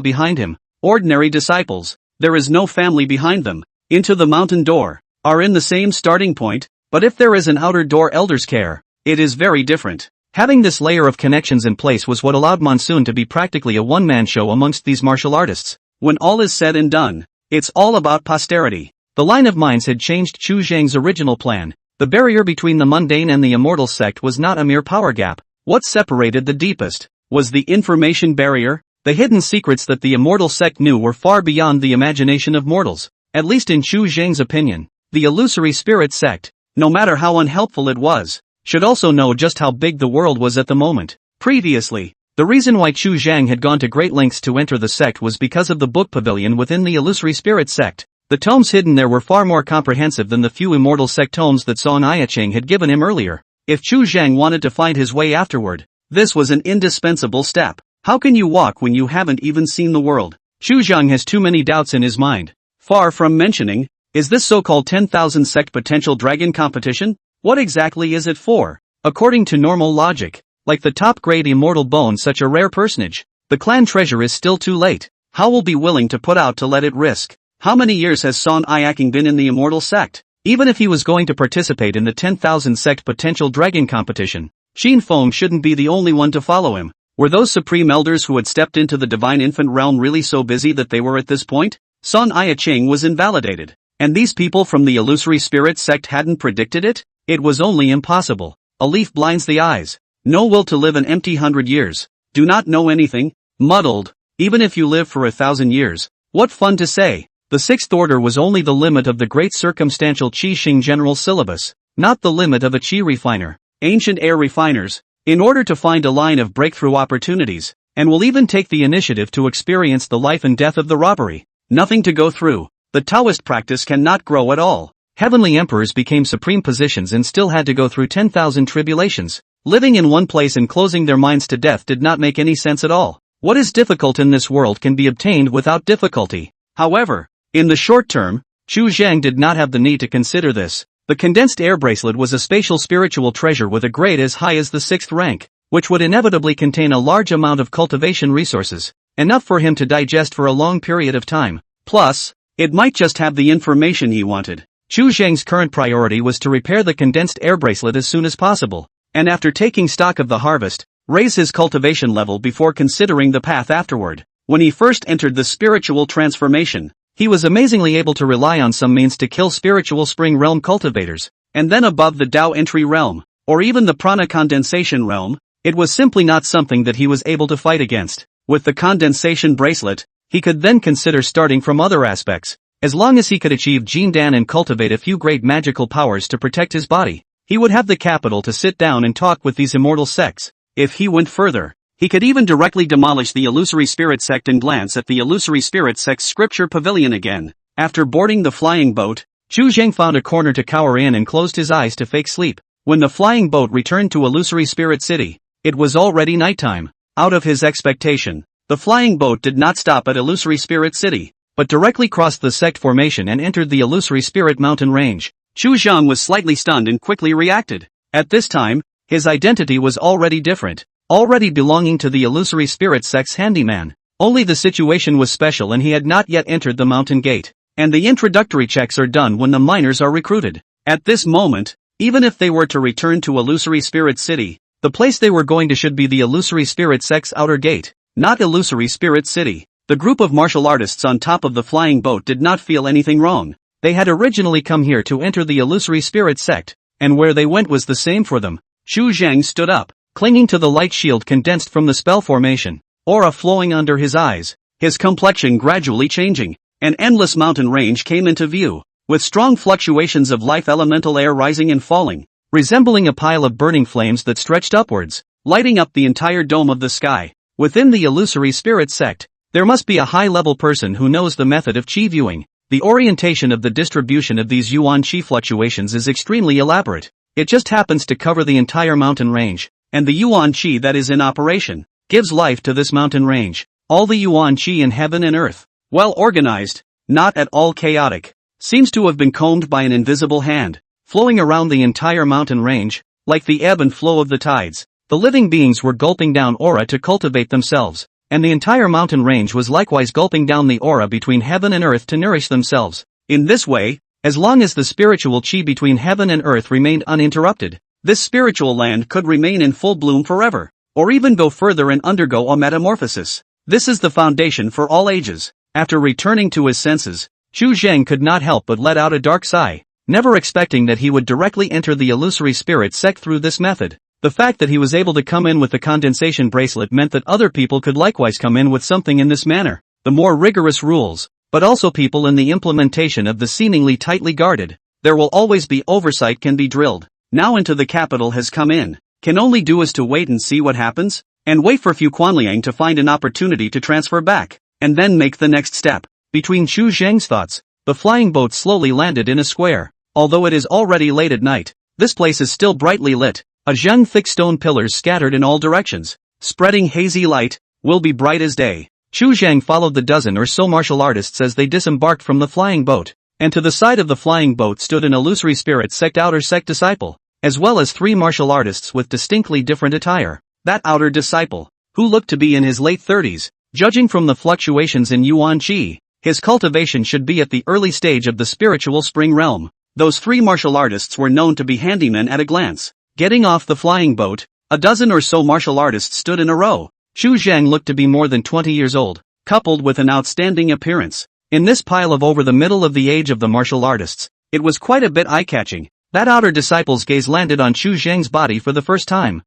behind him. Ordinary disciples, there is no family behind them, into the mountain door, are in the same starting point, but if there is an outer door elders care, it is very different. Having this layer of connections in place was what allowed Monsoon to be practically a one-man show amongst these martial artists. When all is said and done, it's all about posterity. The line of mines had changed Chu Zhang's original plan. The barrier between the mundane and the immortal sect was not a mere power gap. What separated the deepest was the information barrier. The hidden secrets that the immortal sect knew were far beyond the imagination of mortals. At least in Chu Zhang's opinion, the illusory spirit sect, no matter how unhelpful it was, should also know just how big the world was at the moment. Previously, the reason why Chu Zhang had gone to great lengths to enter the sect was because of the book pavilion within the illusory spirit sect. The tomes hidden there were far more comprehensive than the few immortal sect tomes that Song Yicheng had given him earlier. If Chu Zhang wanted to find his way afterward, this was an indispensable step. How can you walk when you haven't even seen the world? Chu Zhang has too many doubts in his mind. Far from mentioning, is this so-called 10,000 sect potential dragon competition? What exactly is it for? According to normal logic, like the top-grade immortal bone, such a rare personage, the clan treasure is still too late. How will be willing to put out to let it risk? How many years has Son Iaking been in the immortal sect? Even if he was going to participate in the 10,000 sect potential dragon competition, Xin Feng shouldn't be the only one to follow him. Were those supreme elders who had stepped into the divine infant realm really so busy that they were at this point? Son Iaking was invalidated. And these people from the illusory spirit sect hadn't predicted it? It was only impossible. A leaf blinds the eyes. No will to live an empty 100 years. Do not know anything. Muddled. Even if you live for 1,000 years. What fun to say. The sixth order was only the limit of the great circumstantial Qi Xing general syllabus, not the limit of a Qi refiner. Ancient air refiners, in order to find a line of breakthrough opportunities, and will even take the initiative to experience the life and death of the robbery. Nothing to go through. The Taoist practice cannot grow at all. Heavenly emperors became supreme positions and still had to go through 10,000 tribulations. Living in one place and closing their minds to death did not make any sense at all. What is difficult in this world can be obtained without difficulty. However, in the short term, Chu Zhang did not have the need to consider this. The condensed air bracelet was a spatial spiritual treasure with a grade as high as the 6th rank, which would inevitably contain a large amount of cultivation resources, enough for him to digest for a long period of time. Plus, it might just have the information he wanted. Chu Zhang's current priority was to repair the condensed air bracelet as soon as possible, and after taking stock of the harvest, raise his cultivation level before considering the path afterward. When he first entered the spiritual transformation, he was amazingly able to rely on some means to kill spiritual spring realm cultivators, and then above the Dao entry realm, or even the prana condensation realm, it was simply not something that he was able to fight against. With the condensation bracelet, he could then consider starting from other aspects. As long as he could achieve Jindan and cultivate a few great magical powers to protect his body, he would have the capital to sit down and talk with these immortal sects. If he went further, he could even directly demolish the illusory spirit sect and glance at the illusory spirit sect's scripture pavilion again. After boarding the flying boat, Chu Zhang found a corner to cower in and closed his eyes to fake sleep. When the flying boat returned to Illusory Spirit City, it was already nighttime. Out of his expectation, the flying boat did not stop at Illusory Spirit City, but directly crossed the sect formation and entered the Illusory Spirit Mountain Range. Chu Zhang was slightly stunned and quickly reacted. At this time, his identity was already different, already belonging to the Illusory Spirit sect's handyman. Only the situation was special and he had not yet entered the mountain gate, and the introductory checks are done when the miners are recruited. At this moment, even if they were to return to Illusory Spirit City, the place they were going to should be the Illusory Spirit sect's outer gate, not Illusory Spirit City. The group of martial artists on top of the flying boat did not feel anything wrong. They had originally come here to enter the Illusory Spirit sect, and where they went was the same for them. Chu Zhang stood up, clinging to the light shield condensed from the spell formation, aura flowing under his eyes, his complexion gradually changing. An endless mountain range came into view, with strong fluctuations of life elemental air rising and falling, resembling a pile of burning flames that stretched upwards, lighting up the entire dome of the sky. Within the Illusory Spirit sect, there must be a high-level person who knows the method of Qi viewing. The orientation of the distribution of these Yuan Qi fluctuations is extremely elaborate. It just happens to cover the entire mountain range, and the Yuan Qi that is in operation gives life to this mountain range. All the Yuan Qi in heaven and earth, well organized, not at all chaotic, seems to have been combed by an invisible hand, flowing around the entire mountain range, like the ebb and flow of the tides. The living beings were gulping down aura to cultivate themselves, and the entire mountain range was likewise gulping down the aura between heaven and earth to nourish themselves. In this way, as long as the spiritual Qi between heaven and earth remained uninterrupted, this spiritual land could remain in full bloom forever, or even go further and undergo a metamorphosis. This is the foundation for all ages. After returning to his senses, Chu Zhang could not help but let out a dark sigh, never expecting that he would directly enter the Illusory Spirit sect through this method. The fact that he was able to come in with the condensation bracelet meant that other people could likewise come in with something in this manner. The more rigorous rules, but also people in the implementation of the seemingly tightly guarded, there will always be oversight can be drilled. Now into the capital has come in, can only do is to wait and see what happens, and wait for Fu Quanliang to find an opportunity to transfer back, and then make the next step. Between Chu Zhang's thoughts, the flying boat slowly landed in a square. Although it is already late at night, this place is still brightly lit. A zheng thick stone pillars scattered in all directions, spreading hazy light, will be bright as day. Chu Zhang followed the dozen or so martial artists as they disembarked from the flying boat, and to the side of the flying boat stood an illusory spirit sect outer sect disciple, as well as 3 martial artists with distinctly different attire. That outer disciple, who looked to be in his late 30s, judging from the fluctuations in yuan qi, his cultivation should be at the early stage of the spiritual spring realm. Those 3 martial artists were known to be handymen at a glance. Getting off the flying boat, a dozen or so martial artists stood in a row. Chu Zhang looked to be more than 20 years old, coupled with an outstanding appearance. In this pile of over the middle of the age of the martial artists, it was quite a bit eye-catching. That outer disciple's gaze landed on Chu Zhang's body for the first time.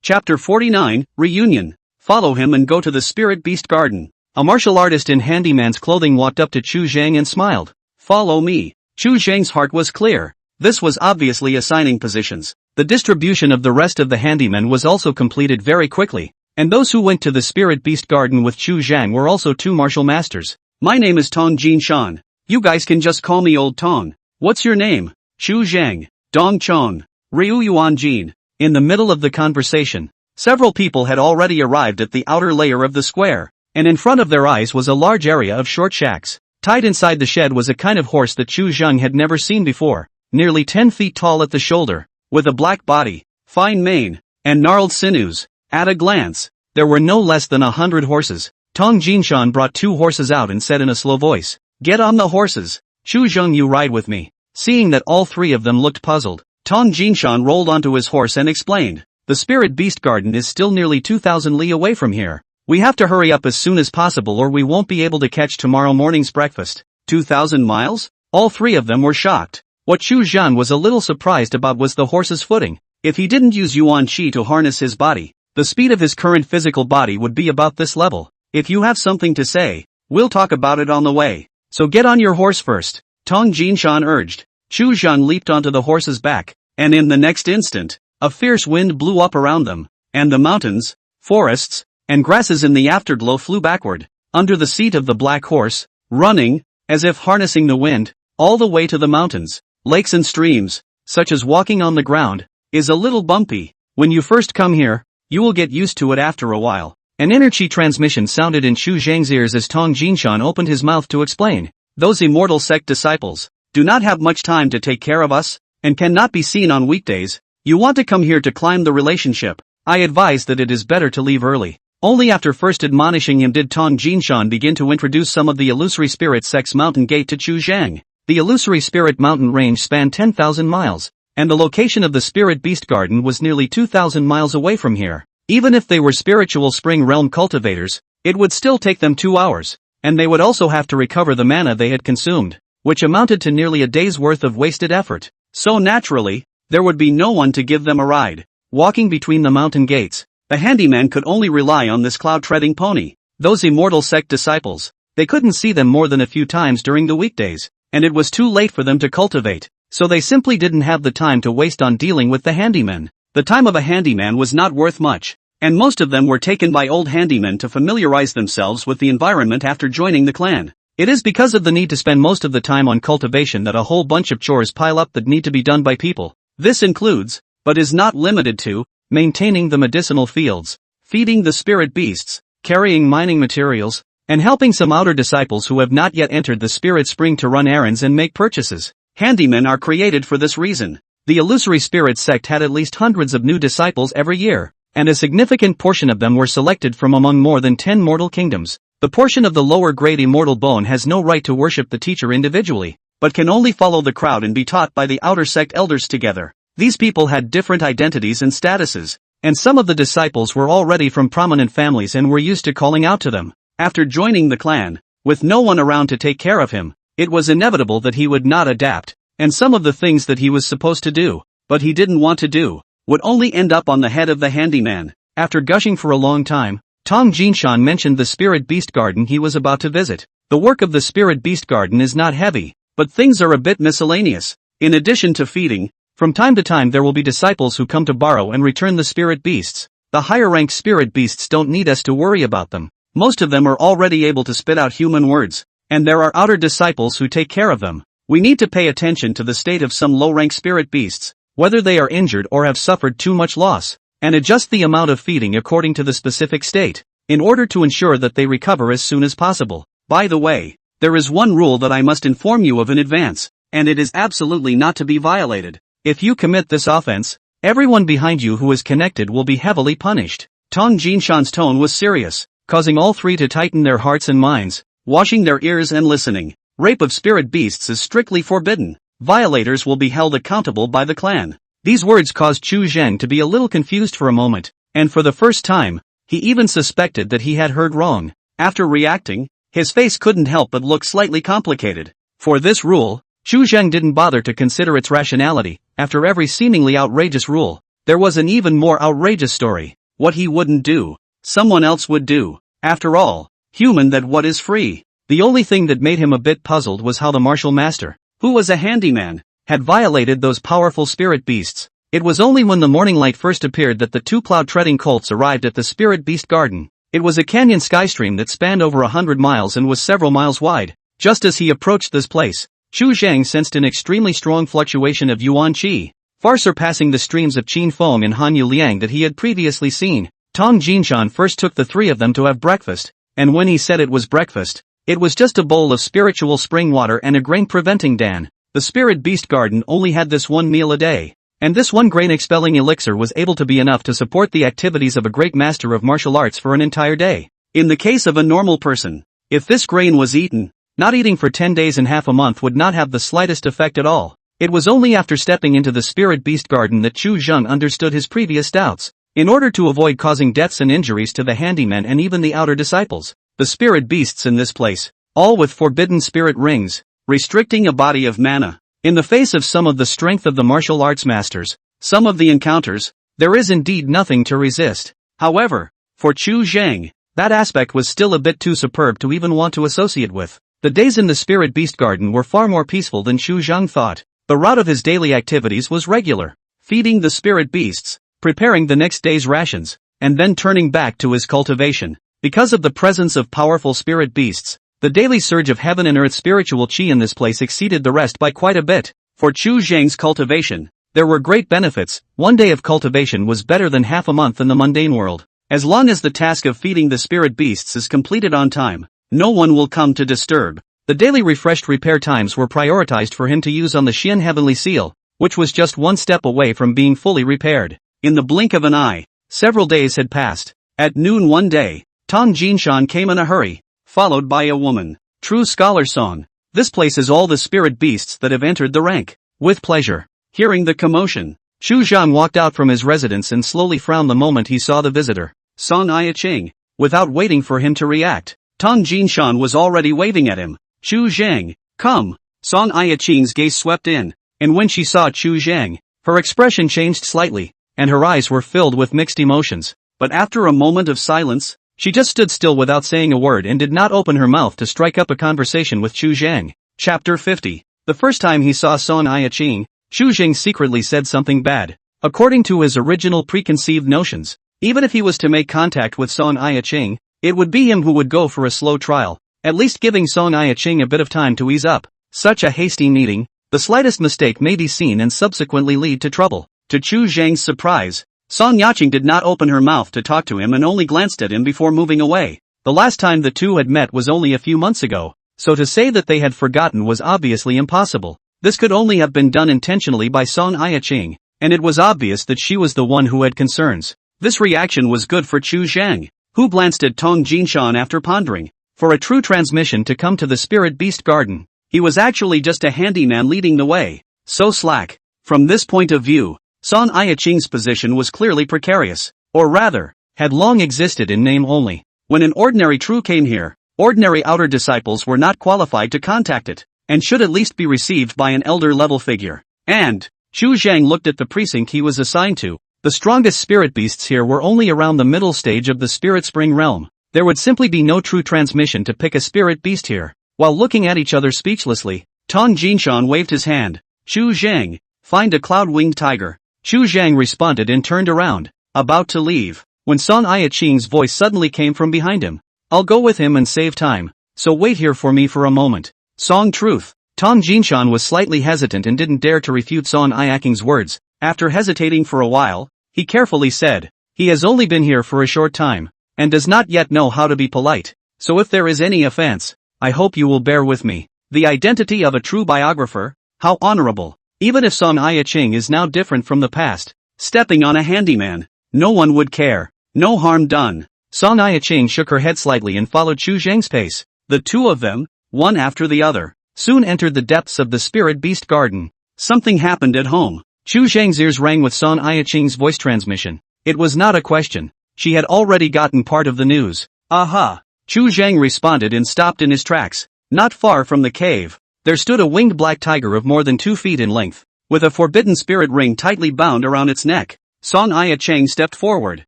Chapter 49, Reunion. Follow him and go to the Spirit Beast Garden. A martial artist in handyman's clothing walked up to Chu Zhang and smiled. Follow me. Chu Zhang's heart was clear. This was obviously assigning positions. The distribution of the rest of the handymen was also completed very quickly, and those who went to the Spirit Beast Garden with Chu Zhang were also 2 martial masters. My name is Tong Jinshan. You guys can just call me Old Tong. What's your name? Chu Zhang. Dong Chong. Ryu Yuan Jin. In the middle of the conversation, several people had already arrived at the outer layer of the square, and in front of their eyes was a large area of short shacks. Tied inside the shed was a kind of horse that Chu Zhang had never seen before, nearly 10 feet tall at the shoulder, with a black body, fine mane, and gnarled sinews. At a glance, there were no less than 100 horses. Tong Jinshan brought 2 horses out and said in a slow voice, "Get on the horses. Chu Zhang, you ride with me." Seeing that all 3 of them looked puzzled, Tong Jinshan rolled onto his horse and explained, "The Spirit Beast Garden is still nearly 2,000 li away from here. We have to hurry up as soon as possible or we won't be able to catch tomorrow morning's breakfast." 2,000 miles? All 3 of them were shocked. What Chu Zhan was a little surprised about was the horse's footing. If he didn't use yuan qi to harness his body, the speed of his current physical body would be about this level. If you have something to say, we'll talk about it on the way. So get on your horse first, Tong Jinshan urged. Chu Zhan leaped onto the horse's back, and in the next instant, a fierce wind blew up around them, and the mountains, forests, and grasses in the afterglow flew backward, under the seat of the black horse, running, as if harnessing the wind, all the way to the mountains. Lakes and streams, such as walking on the ground, is a little bumpy. When you first come here, you will get used to it after a while. An inner chi transmission sounded in Chu Zhang's ears as Tong Jinshan opened his mouth to explain. Those immortal sect disciples do not have much time to take care of us, and cannot be seen on weekdays. You want to come here to climb the relationship. I advise that it is better to leave early. Only after first admonishing him did Tong Jinshan begin to introduce some of the illusory spirit sect's mountain gate to Chu Zhang. The illusory spirit mountain range spanned 10,000 miles, and the location of the Spirit Beast Garden was nearly 2,000 miles away from here. Even if they were spiritual spring realm cultivators, it would still take them 2 hours, and they would also have to recover the mana they had consumed, which amounted to nearly a day's worth of wasted effort. So naturally, there would be no one to give them a ride. Walking between the mountain gates, the handyman could only rely on this cloud-treading pony. Those immortal sect disciples, they couldn't see them more than a few times during the weekdays, and it was too late for them to cultivate, so they simply didn't have the time to waste on dealing with the handyman. The time of a handyman was not worth much, and most of them were taken by old handymen to familiarize themselves with the environment after joining the clan. It is because of the need to spend most of the time on cultivation that a whole bunch of chores pile up that need to be done by people. This includes, but is not limited to, maintaining the medicinal fields, feeding the spirit beasts, carrying mining materials, and helping some outer disciples who have not yet entered the spirit spring to run errands and make purchases. Handymen are created for this reason. The illusory spirit sect had at least hundreds of new disciples every year, and a significant portion of them were selected from among more than 10 mortal kingdoms. The portion of the lower grade immortal bone has no right to worship the teacher individually, but can only follow the crowd and be taught by the outer sect elders together. These people had different identities and statuses, and some of the disciples were already from prominent families and were used to calling out to them. After joining the clan, with no one around to take care of him, it was inevitable that he would not adapt, and some of the things that he was supposed to do, but he didn't want to do, would only end up on the head of the handyman. After gushing for a long time, Tong Jinshan mentioned the Spirit Beast Garden he was about to visit. The work of the Spirit Beast Garden is not heavy, but things are a bit miscellaneous. In addition to feeding, from time to time there will be disciples who come to borrow and return the spirit beasts. The higher-ranked spirit beasts don't need us to worry about them. Most of them are already able to spit out human words, and there are outer disciples who take care of them. We need to pay attention to the state of some low-rank spirit beasts, whether they are injured or have suffered too much loss, and adjust the amount of feeding according to the specific state. in order to ensure that they recover as soon as possible. By the way, there is one rule that I must inform you of in advance, and it is absolutely not to be violated. If you commit this offense, everyone behind you who is connected will be heavily punished. Tong Jinshan's tone was serious, causing all three to tighten their hearts and minds, washing their ears and listening. Rape of spirit beasts is strictly forbidden. Violators will be held accountable by the clan. These words caused Chu Zheng to be a little confused for a moment, and for the first time, he even suspected that he had heard wrong. After reacting, his face couldn't help but look slightly complicated. For this rule, Chu Zheng didn't bother to consider its rationality. After every seemingly outrageous rule, there was an even more outrageous story. What he wouldn't do, someone else would do. After all, human that what is free. The only thing that made him a bit puzzled was how the martial master, who was a handyman, had violated those powerful spirit beasts. It was only when the morning light first appeared that the two cloud-treading colts arrived at the spirit beast garden. It was a canyon skystream that spanned over 100 miles and was several miles wide. Just as he approached this place, Chu Zheng sensed an extremely strong fluctuation of yuan qi, far surpassing the streams of qin feng and hanyu liang that he had previously seen. Tong Jinshan first took the three of them to have breakfast, and when he said it was breakfast, it was just a bowl of spiritual spring water and a grain-preventing dan. The spirit beast garden only had this one meal a day, and this one grain-expelling elixir was able to be enough to support the activities of a great master of martial arts for an entire day. In the case of a normal person, if this grain was eaten, not eating for 10 days and half a month would not have the slightest effect at all. It was only after stepping into the spirit beast garden that Chu Zheng understood his previous doubts. In order to avoid causing deaths and injuries to the handymen and even the outer disciples, the spirit beasts in this place, all with forbidden spirit rings, restricting a body of mana. In the face of some of the strength of the martial arts masters, some of the encounters, there is indeed nothing to resist. However, for Chu Zheng, that aspect was still a bit too superb to even want to associate with. The days in the spirit beast garden were far more peaceful than Chu Zheng thought. The route of his daily activities was regular, feeding the spirit beasts, preparing the next day's rations, and then turning back to his cultivation. Because of the presence of powerful spirit beasts, the daily surge of heaven and earth spiritual qi in this place exceeded the rest by quite a bit. For Chu Zheng's cultivation, there were great benefits. One day of cultivation was better than half a month in the mundane world. As long as the task of feeding the spirit beasts is completed on time, no one will come to disturb. The daily refreshed repair times were prioritized for him to use on the Xian Heavenly Seal, which was just one step away from being fully repaired. In the blink of an eye, several days had passed. At noon one day, Tong Jinshan came in a hurry, followed by a woman. True scholar song. This place is all the spirit beasts that have entered the rank. With pleasure. Hearing the commotion, Chu Zhang walked out from his residence and slowly frowned the moment he saw the visitor. Song Yiqing. Without waiting for him to react, Tong Jinshan was already waving at him. Chu Zhang, come. Song Yiqing's gaze swept in, and when she saw Chu Zhang, her expression changed slightly, and her eyes were filled with mixed emotions. But after a moment of silence, she just stood still without saying a word and did not open her mouth to strike up a conversation with Chu Zhang. Chapter 50. The first time he saw Song Yiqing, Chu Zhang secretly said something bad. According to his original preconceived notions, even if he was to make contact with Song Yiqing, it would be him who would go for a slow trial, at least giving Song Yiqing a bit of time to ease up. Such a hasty meeting, the slightest mistake may be seen and subsequently lead to trouble. To Chu Zhang's surprise, Song Yiqing did not open her mouth to talk to him and only glanced at him before moving away. The last time the two had met was only a few months ago, so to say that they had forgotten was obviously impossible. This could only have been done intentionally by Song Yiqing, and it was obvious that she was the one who had concerns. This reaction was good for Chu Zhang, who glanced at Tong Jinshan after pondering. For a true transmission to come to the spirit beast garden, he was actually just a handyman leading the way. So slack. From this point of view, Song Yiqing's position was clearly precarious, or rather, had long existed in name only. When an ordinary true came here, ordinary outer disciples were not qualified to contact it, and should at least be received by an elder-level figure. And, Chu Zhang looked at the precinct he was assigned to. The strongest spirit beasts here were only around the middle stage of the spirit spring realm. There would simply be no true transmission to pick a spirit beast here. While looking at each other speechlessly, Tong Jinshan waved his hand. Chu Zhang, find a cloud-winged tiger. Chu Zhang responded and turned around, about to leave, when Song Yiqing's voice suddenly came from behind him. I'll go with him and save time, so wait here for me for a moment. Song truth. Tong Jinshan was slightly hesitant and didn't dare to refute Song Yiqing's words. After hesitating for a while, he carefully said, he has only been here for a short time. and does not yet know how to be polite. So if there is any offense, I hope you will bear with me. The identity of a true biographer? How honorable. Even if Song Ai-ching is now different from the past, stepping on a handyman, no one would care. No harm done. Song Ai-ching shook her head slightly and followed Chu Zhang's pace. The two of them, one after the other, soon entered the depths of the spirit beast garden. Something happened at home. Chu Zhang's ears rang with Song Ai-ching's voice transmission. It was not a question. She had already gotten part of the news. Aha! Chu Zhang responded and stopped in his tracks. Not far from the cave, there stood a winged black tiger of more than 2 feet in length, with a forbidden spirit ring tightly bound around its neck. Song Ai-ching stepped forward,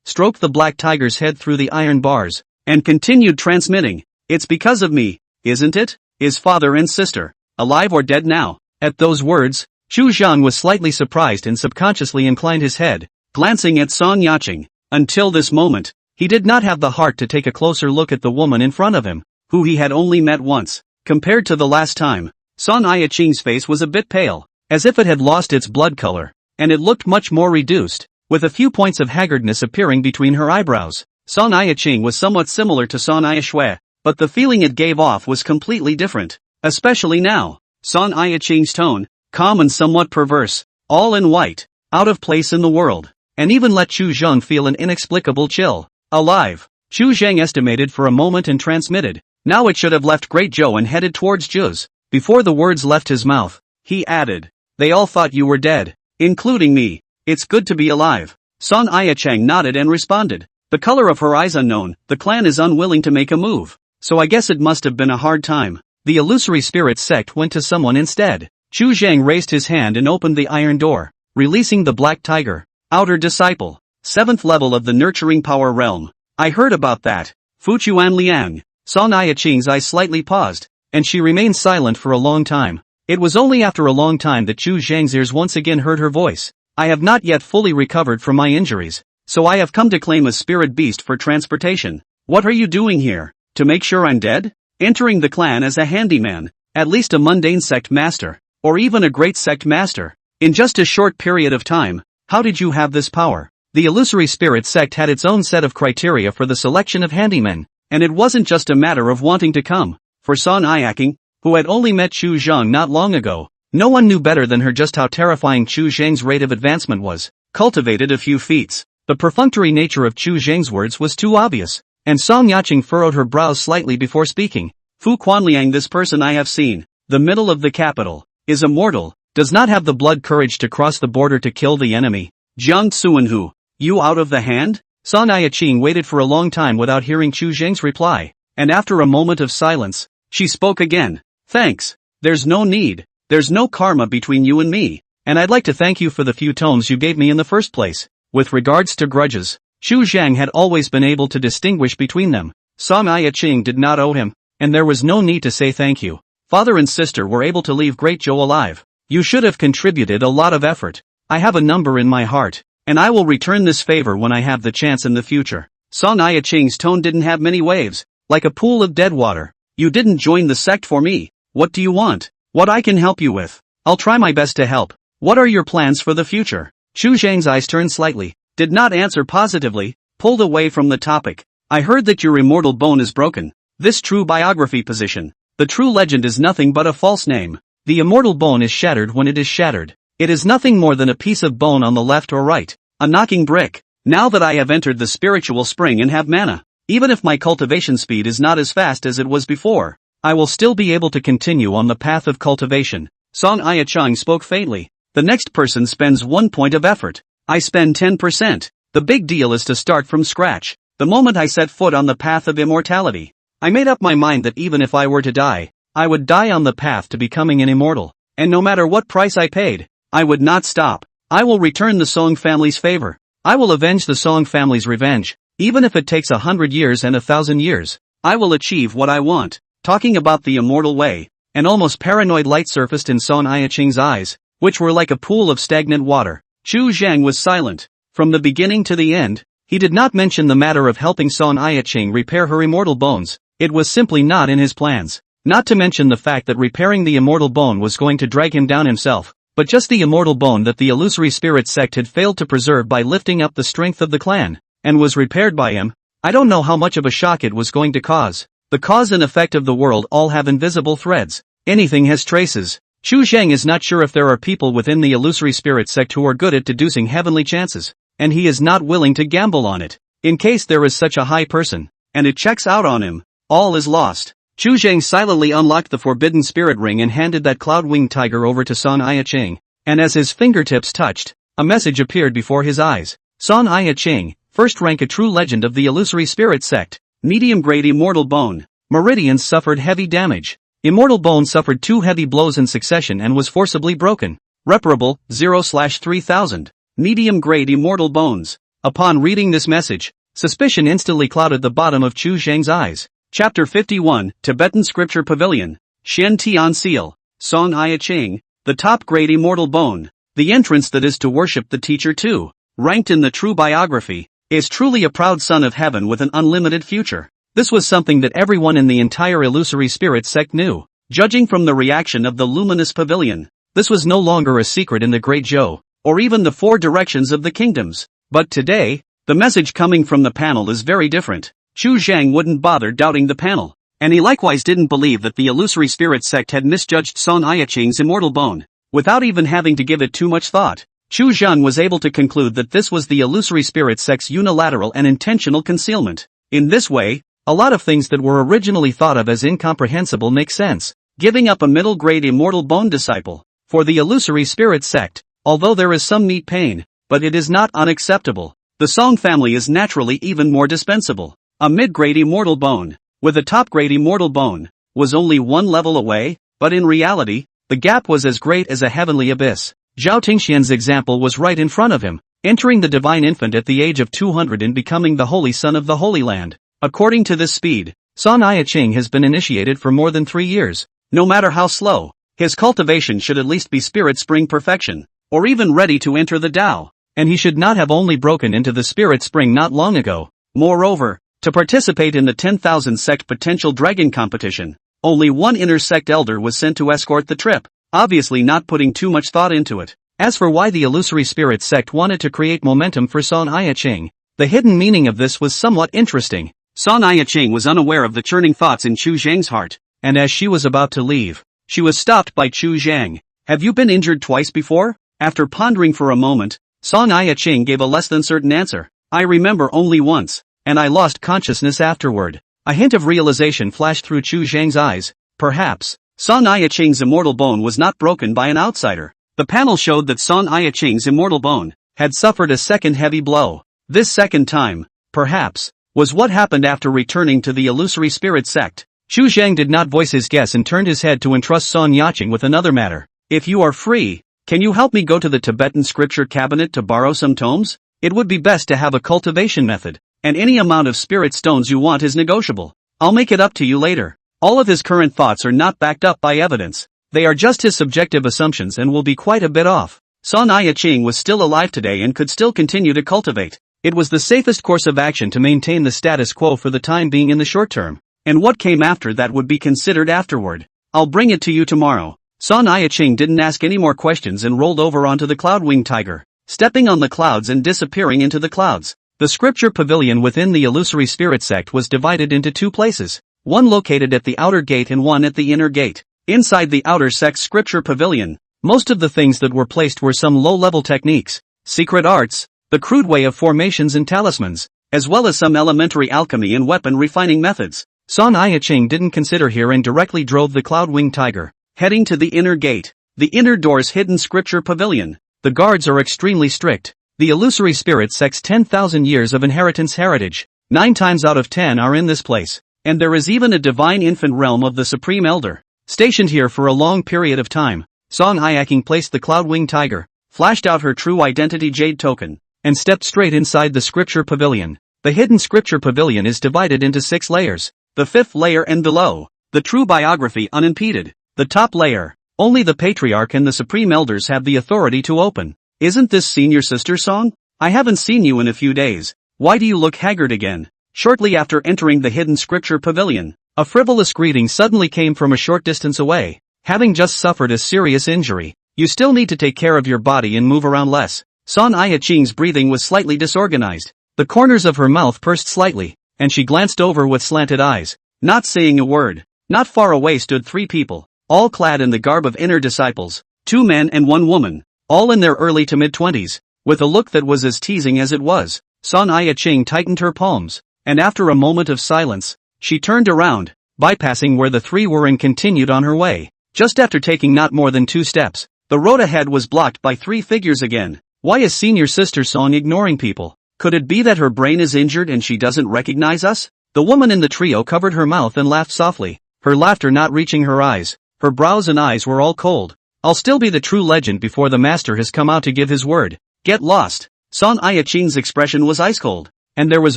stroked the black tiger's head through the iron bars, and continued transmitting. It's because of me, isn't it? Is father and sister alive or dead now? At those words, Chu Zhang was slightly surprised and subconsciously inclined his head, glancing at Song Ai-ching. Until this moment, he did not have the heart to take a closer look at the woman in front of him, who he had only met once. Compared to the last time, Song Ai-ching's face was a bit pale, as if it had lost its blood color, and it looked much more reduced, with a few points of haggardness appearing between her eyebrows. Song Ai-ching was somewhat similar to Song Ai-shui, but the feeling it gave off was completely different, especially now. Song Ai-ching's tone, calm and somewhat perverse, all in white, out of place in the world, and even let Chu Zhang feel an inexplicable chill. Alive. Chu Zhang estimated for a moment and transmitted. Now it should have left Great Zhou and headed towards Zhu's. Before the words left his mouth, he added, "They all thought you were dead, including me. It's good to be alive." Song Ai-ching nodded and responded. The color of her eyes unknown, the clan is unwilling to make a move. So I guess it must have been a hard time. The illusory spirit sect went to someone instead. Chu Zhang raised his hand and opened the iron door, releasing the black tiger. Outer disciple. 7th level of the nurturing power realm. I heard about that. Fuchuan Liang. Song Ai-ching's eyes slightly paused, and she remained silent for a long time. It was only after a long time that Chu Zhang's ears once again heard her voice. I have not yet fully recovered from my injuries, so I have come to claim a spirit beast for transportation. What are you doing here? To make sure I'm dead? Entering the clan as a handyman, at least a mundane sect master, or even a great sect master. In just a short period of time, how did you have this power? The illusory spirit sect had its own set of criteria for the selection of handymen, and it wasn't just a matter of wanting to come. For Song Ai-ching, who had only met Chu Zhang not long ago, no one knew better than her just how terrifying Chu Zhang's rate of advancement was. Cultivated a few feats. The perfunctory nature of Chu Zhang's words was too obvious, and Song Ai-ching furrowed her brows slightly before speaking. Fu Quanliang, this person I have seen, the middle of the capital, is immortal, does not have the blood courage to cross the border to kill the enemy. Jiang Tsuanhu, you out of the hand? Song Ai-ching waited for a long time without hearing Chu Zhang's reply, and after a moment of silence, she spoke again. Thanks. There's no need. There's no karma between you and me, and I'd like to thank you for the few tomes you gave me in the first place. With regards to grudges, Chu Zhang had always been able to distinguish between them. Song Ai-ching did not owe him, and there was no need to say thank you. Father and sister were able to leave Great Zhou alive. You should have contributed a lot of effort. I have a number in my heart, and I will return this favor when I have the chance in the future. Song Ai-ching's tone didn't have many waves, like a pool of dead water. You didn't join the sect for me. What do you want? What I can help you with? I'll try my best to help. What are your plans for the future? Chu Zhang's eyes turned slightly, did not answer positively, pulled away from the topic. I heard that your immortal bone is broken. This true biography position. The true legend is nothing but a false name. The immortal bone is shattered when it is shattered. It is nothing more than a piece of bone on the left or right. A knocking brick. Now that I have entered the spiritual spring and have mana, even if my cultivation speed is not as fast as it was before, I will still be able to continue on the path of cultivation. Song Ai-ching spoke faintly. The next person spends 1 point of effort. I spend 10%. The big deal is to start from scratch. The moment I set foot on the path of immortality, I made up my mind that even if I were to die, I would die on the path to becoming an immortal. And no matter what price I paid, I would not stop. I will return the Song family's favor. I will avenge the Song family's revenge. Even if it takes 100 years and 1,000 years, I will achieve what I want. Talking about the immortal way, an almost paranoid light surfaced in Song Ai-ching's eyes, which were like a pool of stagnant water. Chu Zhang was silent. From the beginning to the end, he did not mention the matter of helping Song Ai-ching repair her immortal bones. It was simply not in his plans. Not to mention the fact that repairing the immortal bone was going to drag him down himself, but just the immortal bone that the illusory spirit sect had failed to preserve by lifting up the strength of the clan, and was repaired by him. I don't know how much of a shock it was going to cause. The cause and effect of the world all have invisible threads. Anything has traces. Chu Zheng is not sure if there are people within the illusory spirit sect who are good at deducing heavenly chances, and he is not willing to gamble on it. In case there is such a high person, and it checks out on him, all is lost. Chu Zheng silently unlocked the forbidden spirit ring and handed that cloud-winged tiger over to Song Yicheng, and as his fingertips touched, a message appeared before his eyes. Song Yicheng, first rank a true legend of the illusory spirit sect. Medium-grade immortal bone. Meridians suffered heavy damage. Immortal bone suffered 2 heavy blows in succession and was forcibly broken. Reparable, 0/3000. Medium-grade immortal bones. Upon reading this message, suspicion instantly clouded the bottom of Chu Zheng's eyes. Chapter 51, Tibetan Scripture Pavilion. Shen Tian Seal. Song Yicheng, the top-grade immortal bone. The entrance that is to worship the teacher too, ranked in the true biography, is truly a proud son of heaven with an unlimited future. This was something that everyone in the entire illusory spirit sect knew. Judging from the reaction of the luminous pavilion, this was no longer a secret in the Great Zhou, or even the 4 directions of the kingdoms. But today, the message coming from the panel is very different. Chu Zheng wouldn't bother doubting the panel, and he likewise didn't believe that the illusory spirit sect had misjudged Song Yicheng's immortal bone. Without even having to give it too much thought, Chu Zheng was able to conclude that this was the illusory spirit sect's unilateral and intentional concealment. In this way, a lot of things that were originally thought of as incomprehensible make sense. Giving up a middle-grade immortal bone disciple for the illusory spirit sect, although there is some neat pain, but it is not unacceptable. The Song family is naturally even more dispensable. A mid-grade immortal bone, with a top-grade immortal bone, was only 1 level away, but in reality, the gap was as great as a heavenly abyss. Zhao Tingxian's example was right in front of him, entering the divine infant at the age of 200 and becoming the holy son of the Holy Land. According to this speed, Song Yicheng has been initiated for more than 3 years. No matter how slow, his cultivation should at least be spirit spring perfection, or even ready to enter the Tao, and he should not have only broken into the spirit spring not long ago. Moreover, to participate in the 10,000 sect potential dragon competition, only 1 inner sect elder was sent to escort the trip, obviously not putting too much thought into it. As for why the illusory spirit sect wanted to create momentum for Song Yicheng, the hidden meaning of this was somewhat interesting. Song Yicheng was unaware of the churning thoughts in Chu Zheng's heart, and as she was about to leave, she was stopped by Chu Zheng. Have you been injured twice before? After pondering for a moment, Song Yicheng gave a less than certain answer. I remember only once, and I lost consciousness afterward. A hint of realization flashed through Chu Zheng's eyes. Perhaps Song Yicheng's immortal bone was not broken by an outsider. The panel showed that Song Yicheng's immortal bone had suffered a second heavy blow. This second time, perhaps, was what happened after returning to the illusory spirit sect. Chu Zheng did not voice his guess and turned his head to entrust Song Yicheng with another matter. If you are free, can you help me go to the Tibetan scripture cabinet to borrow some tomes? It would be best to have a cultivation method, and any amount of spirit stones you want is negotiable. I'll make it up to you later. All of his current thoughts are not backed up by evidence. They are just his subjective assumptions and will be quite a bit off. Song Yicheng was still alive today and could still continue to cultivate. It was the safest course of action to maintain the status quo for the time being in the short term, and what came after that would be considered afterward. I'll bring it to you tomorrow. Song Yicheng didn't ask any more questions and rolled over onto the cloud-winged tiger, stepping on the clouds and disappearing into the clouds. The scripture pavilion within the illusory spirit sect was divided into 2 places, one located at the outer gate and one at the inner gate. Inside the outer sect's scripture pavilion, most of the things that were placed were some low-level techniques, secret arts, the crude way of formations and talismans, as well as some elementary alchemy and weapon refining methods. Song Yicheng didn't consider here and directly drove the cloud-winged tiger, heading to the inner gate, the inner door's hidden scripture pavilion. The guards are extremely strict. The illusory spirit sect's 10,000 years of inheritance heritage, 9 times out of 10 are in this place, and there is even a divine infant realm of the Supreme Elder, stationed here for a long period of time. Song Yicheng placed the cloud-winged tiger, flashed out her true identity jade token, and stepped straight inside the scripture pavilion. The hidden scripture pavilion is divided into 6 layers. The 5th layer and below, the true biography unimpeded. The top layer, only the patriarch and the Supreme Elders have the authority to open. Isn't this senior sister Song? I haven't seen you in a few days. Why do you look haggard again? Shortly after entering the hidden scripture pavilion, a frivolous greeting suddenly came from a short distance away. Having just suffered a serious injury, you still need to take care of your body and move around less. Song Yicheng's breathing was slightly disorganized. The corners of her mouth pursed slightly. and she glanced over with slanted eyes, not saying a word. Not far away stood 3 people, all clad in the garb of inner disciples, 2 men and 1 woman, all in their early to mid-20s, with a look that was as teasing as it was. Song Ai-ching tightened her palms, and after a moment of silence, she turned around, bypassing where the 3 were and continued on her way. Just after taking not more than 2 steps, the road ahead was blocked by 3 figures again. Why is senior sister Song ignoring people? Could it be that her brain is injured and she doesn't recognize us? The woman in the trio covered her mouth and laughed softly, her laughter not reaching her eyes. Her brows and eyes were all cold. I'll still be the true legend before the master has come out to give his word. Get lost. Song Ai-ching's expression was ice cold, and there was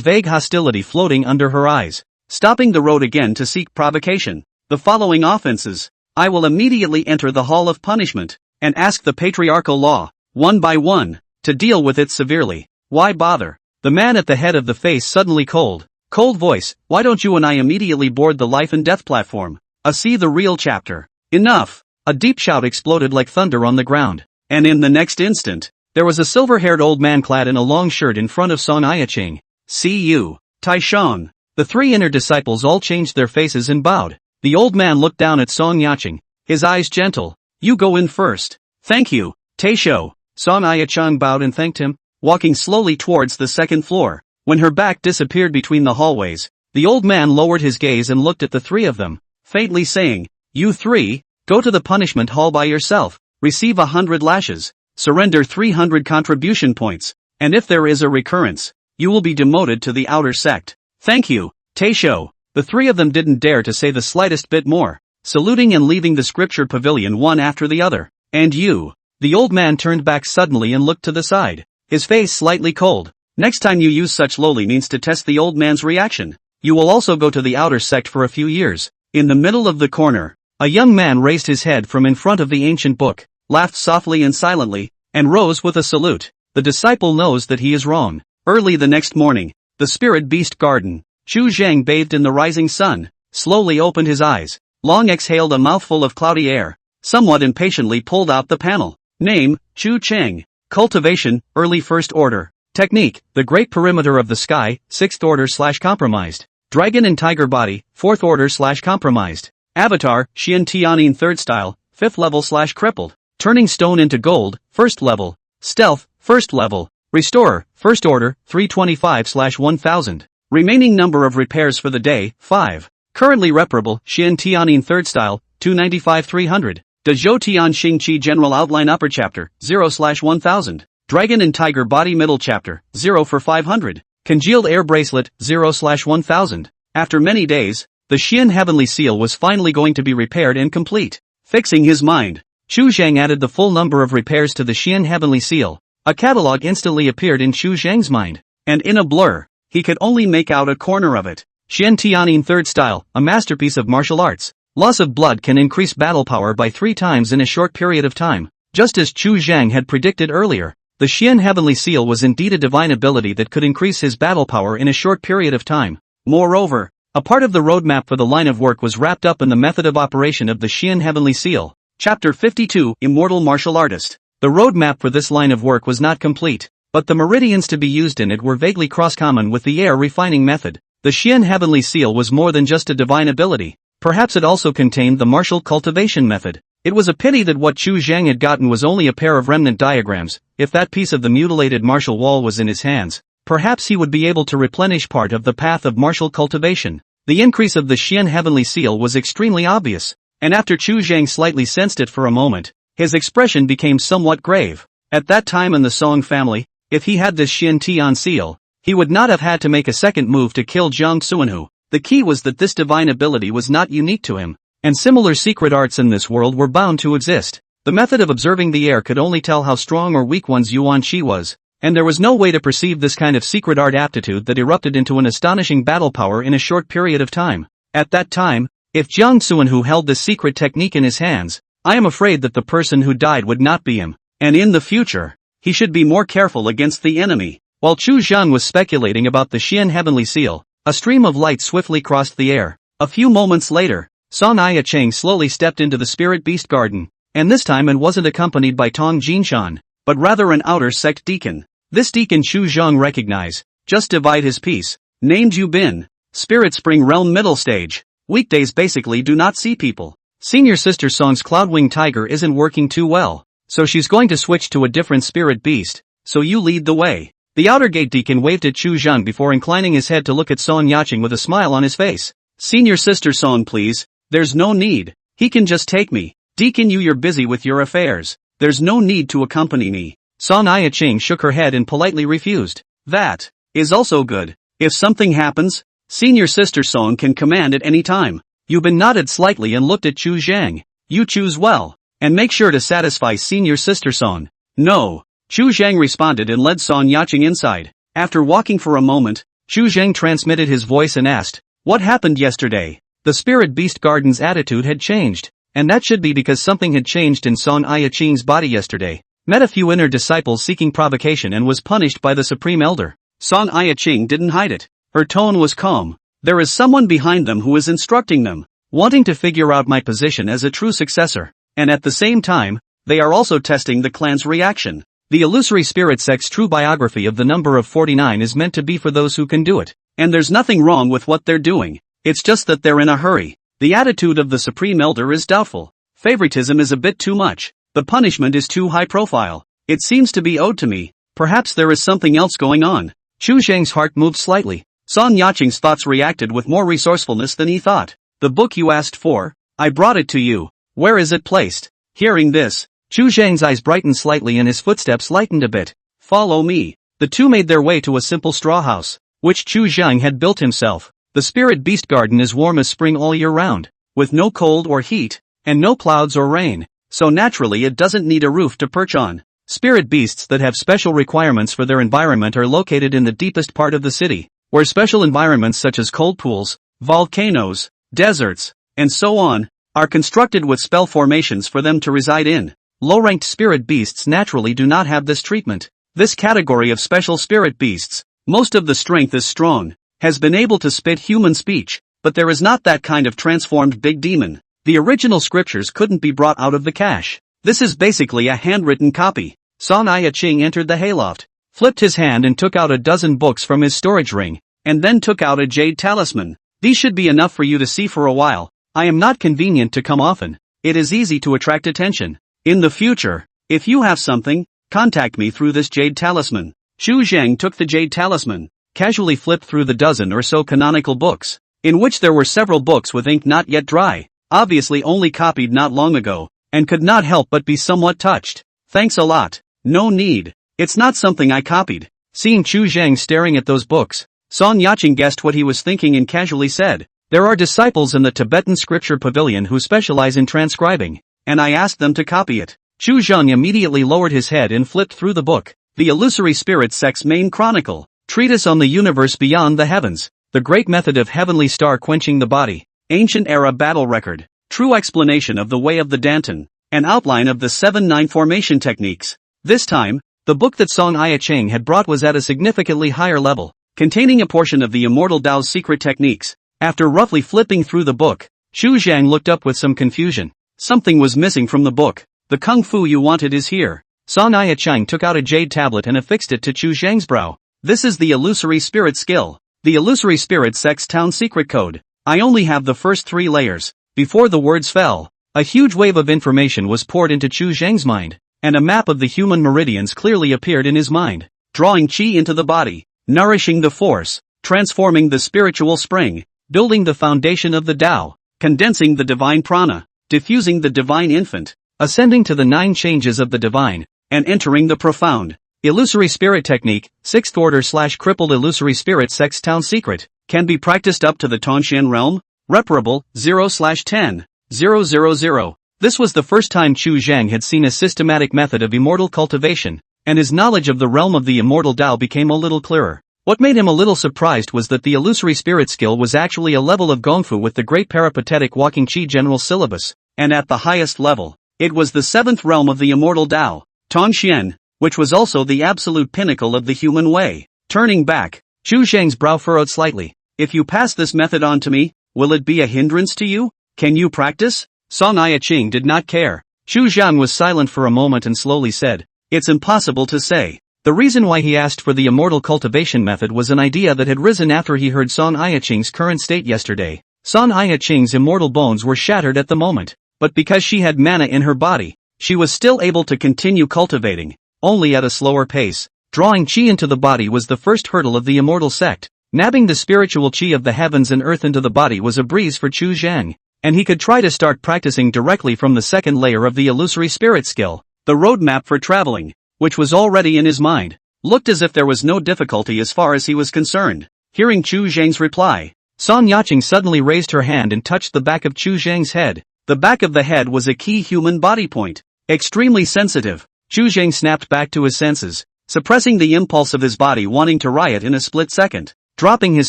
vague hostility floating under her eyes. Stopping the road again to seek provocation. The following offenses. I will immediately enter the hall of punishment, and ask the patriarchal law, one by one, to deal with it severely. Why bother? The man at the head of the face suddenly cold voice, why don't you and I immediately board the life and death platform? See the real chapter. Enough! A deep shout exploded like thunder on the ground, and in the next instant, there was a silver-haired old man clad in a long shirt in front of Song Ai-ching. See you, Taishang. The 3 inner disciples all changed their faces and bowed. The old man looked down at Song Ai-ching, his eyes gentle. You go in first. Thank you, Taisho. Song Ai-ching bowed and thanked him, walking slowly towards the 2nd floor. When her back disappeared between the hallways, the old man lowered his gaze and looked at the 3 of them, faintly saying, You 3, go to the punishment hall by yourself, receive 100 lashes, surrender 300 contribution points, and if there is a recurrence, you will be demoted to the outer sect. Thank you, Taisho. The 3 of them didn't dare to say the slightest bit more, saluting and leaving the scriptured pavilion one after the other. And you? The old man turned back suddenly and looked to the side, his face slightly cold. Next time you use such lowly means to test the old man's reaction, you will also go to the outer sect for a few years. In the middle of the corner, a young man raised his head from in front of the ancient book, laughed softly and silently, and rose with a salute. The disciple knows that he is wrong. Early the next morning, the spirit beast garden, Chu Zhang bathed in the rising sun, slowly opened his eyes, long exhaled a mouthful of cloudy air, somewhat impatiently pulled out the panel. Name, Chu Cheng. Cultivation, early first order. Technique, the great perimeter of the sky, 6th order/compromised. Dragon and tiger body, 4th order/compromised. Avatar, Xian Tianyin 3rd style, 5th level/crippled. Turning stone into gold, 1st level. Stealth, 1st level. Restorer, 1st order, 325/1000. Remaining number of repairs for the day, 5. Currently reparable, Xian Tianyin 3rd style, 295/300. Dezhou Tian Xing Qi General Outline Upper Chapter, 0/1000. Dragon and Tiger Body Middle Chapter, 0 for 500. Congealed Air Bracelet, 0/1000. After many days, the Xian Heavenly Seal was finally going to be repaired and complete. Fixing his mind, Chu Zhang added the full number of repairs to the Xian Heavenly Seal. A catalog instantly appeared in Chu Zhang's mind, and in a blur, he could only make out a corner of it. Xian Tianyin 3rd style, a masterpiece of martial arts. Loss of blood can increase battle power by 3 times in a short period of time, just as Chu Zhang had predicted earlier. The Xian Heavenly Seal was indeed a divine ability that could increase his battle power in a short period of time. Moreover, a part of the roadmap for the line of work was wrapped up in the method of operation of the Xian Heavenly Seal. Chapter 52, Immortal Martial Artist. The roadmap for this line of work was not complete, but the meridians to be used in it were vaguely cross-common with the air refining method. The Xian Heavenly Seal was more than just a divine ability. Perhaps it also contained the martial cultivation method. It was a pity that what Chu Zhang had gotten was only a pair of remnant diagrams. If that piece of the mutilated martial wall was in his hands, perhaps he would be able to replenish part of the path of martial cultivation. The increase of the Xian Heavenly Seal was extremely obvious, and after Chu Zhang slightly sensed it for a moment, his expression became somewhat grave. At that time in the Song family, if he had this Xian Tian Seal, he would not have had to make a second move to kill Jiang Xuanhu. The key was that this divine ability was not unique to him, and similar secret arts in this world were bound to exist. The method of observing the air could only tell how strong or weak one's Yuan Qi was, and there was no way to perceive this kind of secret art aptitude that erupted into an astonishing battle power in a short period of time. At that time, if Jiang Xuanhu held this secret technique in his hands, I am afraid that the person who died would not be him, and in the future, he should be more careful against the enemy. While Chu Zhang was speculating about the Xian Heavenly Seal, a stream of light swiftly crossed the air. A few moments later, Song Ai-ching slowly stepped into the Spirit Beast Garden, and this time it wasn't accompanied by Tong Jinshan, but rather an outer sect deacon. This deacon Chu Zhang recognized. Just divide his peace. Named Yu Bin. Spirit Spring Realm Middle Stage. Weekdays basically do not see people. Senior Sister Song's Cloudwing Tiger isn't working too well, so she's going to switch to a different spirit beast, so you lead the way. The outer gate deacon waved at Chu Zhang before inclining his head to look at Song Yacheng with a smile on his face. Senior Sister Song, please. There's no need. He can just take me. Deacon, you're busy with your affairs. There's no need to accompany me. Song Yacheng shook her head and politely refused. That is also good. If something happens, Senior Sister Song can command at any time. Yubin nodded slightly and looked at Chu Zhang. You choose well, and make sure to satisfy Senior Sister Song. No. Chu Zhang responded and led Song Yacheng inside. After walking for a moment, Chu Zhang transmitted his voice and asked, what happened yesterday? The Spirit Beast Garden's attitude had changed, and that should be because something had changed in Song Yacheng's body yesterday. Met a few inner disciples seeking provocation and was punished by the Supreme Elder. Song Yacheng didn't hide it. Her tone was calm. There is someone behind them who is instructing them, wanting to figure out my position as a true successor, and at the same time, they are also testing the clan's reaction. The Illusory Spirit Sect's true biography of the number of 49 is meant to be for those who can do it, and there's nothing wrong with what they're doing. It's just that they're in a hurry. The attitude of the Supreme Elder is doubtful. Favoritism is a bit too much. The punishment is too high profile. It seems to be owed to me. Perhaps there is something else going on. Chu Zhang's heart moved slightly. Song Yacheng's thoughts reacted with more resourcefulness than he thought. The book you asked for? I brought it to you. Where is it placed? Hearing this, Chu Zhang's eyes brightened slightly and his footsteps lightened a bit. Follow me. The two made their way to a simple straw house, which Chu Zhang had built himself. The Spirit Beast Garden is warm as spring all year round, with no cold or heat, and no clouds or rain, so naturally it doesn't need a roof to perch on. Spirit beasts that have special requirements for their environment are located in the deepest part of the city, where special environments such as cold pools, volcanoes, deserts, and so on, are constructed with spell formations for them to reside in. Low-ranked spirit beasts naturally do not have this treatment. This category of special spirit beasts, most of the strength is strong, has been able to spit human speech, but there is not that kind of transformed big demon. The original scriptures couldn't be brought out of the cache. This is basically a handwritten copy. Song Yacheng entered the hayloft, flipped his hand and took out a dozen books from his storage ring, and then took out a jade talisman. These should be enough for you to see for a while. I am not convenient to come often. It is easy to attract attention. In the future, if you have something, contact me through this jade talisman. Chu Zhang took the jade talisman, casually flipped through the dozen or so canonical books, in which there were several books with ink not yet dry, obviously only copied not long ago, and could not help but be somewhat touched. Thanks a lot. No need. It's not something I copied. Seeing Chu Zhang staring at those books, Song Yacheng guessed what he was thinking and casually said, there are disciples in the Tibetan scripture pavilion who specialize in transcribing, and I asked them to copy it. Chu Zhang immediately lowered his head and flipped through the book. The Illusory Spirit Sect's main chronicle, Treatise on the Universe Beyond the Heavens, the great method of heavenly star quenching the body, ancient era battle record, true explanation of the way of the Danton, an outline of the 7-9 formation techniques. This time, the book that Song Yacheng had brought was at a significantly higher level, containing a portion of the Immortal Tao's secret techniques. After roughly flipping through the book, Chu Zhang looked up with some confusion. Something was missing from the book. The kung fu you wanted is here. Song Yacheng took out a jade tablet and affixed it to Chu Zhang's brow. This is the Illusory Spirit skill. The Illusory Spirit Sect's town secret code. I only have the first 3 layers. Before the words fell, a huge wave of information was poured into Chu Zhang's mind, and a map of the human meridians clearly appeared in his mind, drawing qi into the body, nourishing the force, transforming the spiritual spring, building the foundation of the Tao, condensing the divine prana, diffusing the divine infant, ascending to the 9 changes of the divine, and entering the profound. Illusory Spirit Technique, 6th Order / Crippled Illusory Spirit Sect's Town Secret, can be practiced up to the Tongxian realm, reparable, 0/10, 000. This was the first time Chu Zhang had seen a systematic method of immortal cultivation, and his knowledge of the realm of the immortal Tao became a little clearer. What made him a little surprised was that the Illusory Spirit skill was actually a level of Gongfu with the Great Peripatetic Walking Qi General Syllabus, and at the highest level, it was the 7th realm of the immortal Tao, Tongxian, which was also the absolute pinnacle of the human way. Turning back, Chu Zhang's brow furrowed slightly. If you pass this method on to me, will it be a hindrance to you? Can you practice? Song Yacheng did not care. Chu Zhang was silent for a moment and slowly said, it's impossible to say. The reason why he asked for the immortal cultivation method was an idea that had risen after he heard Song Yiqing's current state yesterday. Song Yiqing's immortal bones were shattered at the moment, but because she had mana in her body, she was still able to continue cultivating, only at a slower pace. Drawing qi into the body was the first hurdle of the immortal sect. Nabbing the spiritual qi of the heavens and earth into the body was a breeze for Chu Zhang, and he could try to start practicing directly from the second layer of the illusory spirit skill. The roadmap for traveling, which was already in his mind, looked as if there was no difficulty as far as he was concerned. Hearing Chu Zhang's reply, Song Yiqing suddenly raised her hand and touched the back of Chu Zhang's head. The back of the head was a key human body point. Extremely sensitive, Chu Zhang snapped back to his senses, suppressing the impulse of his body wanting to riot in a split second. Dropping his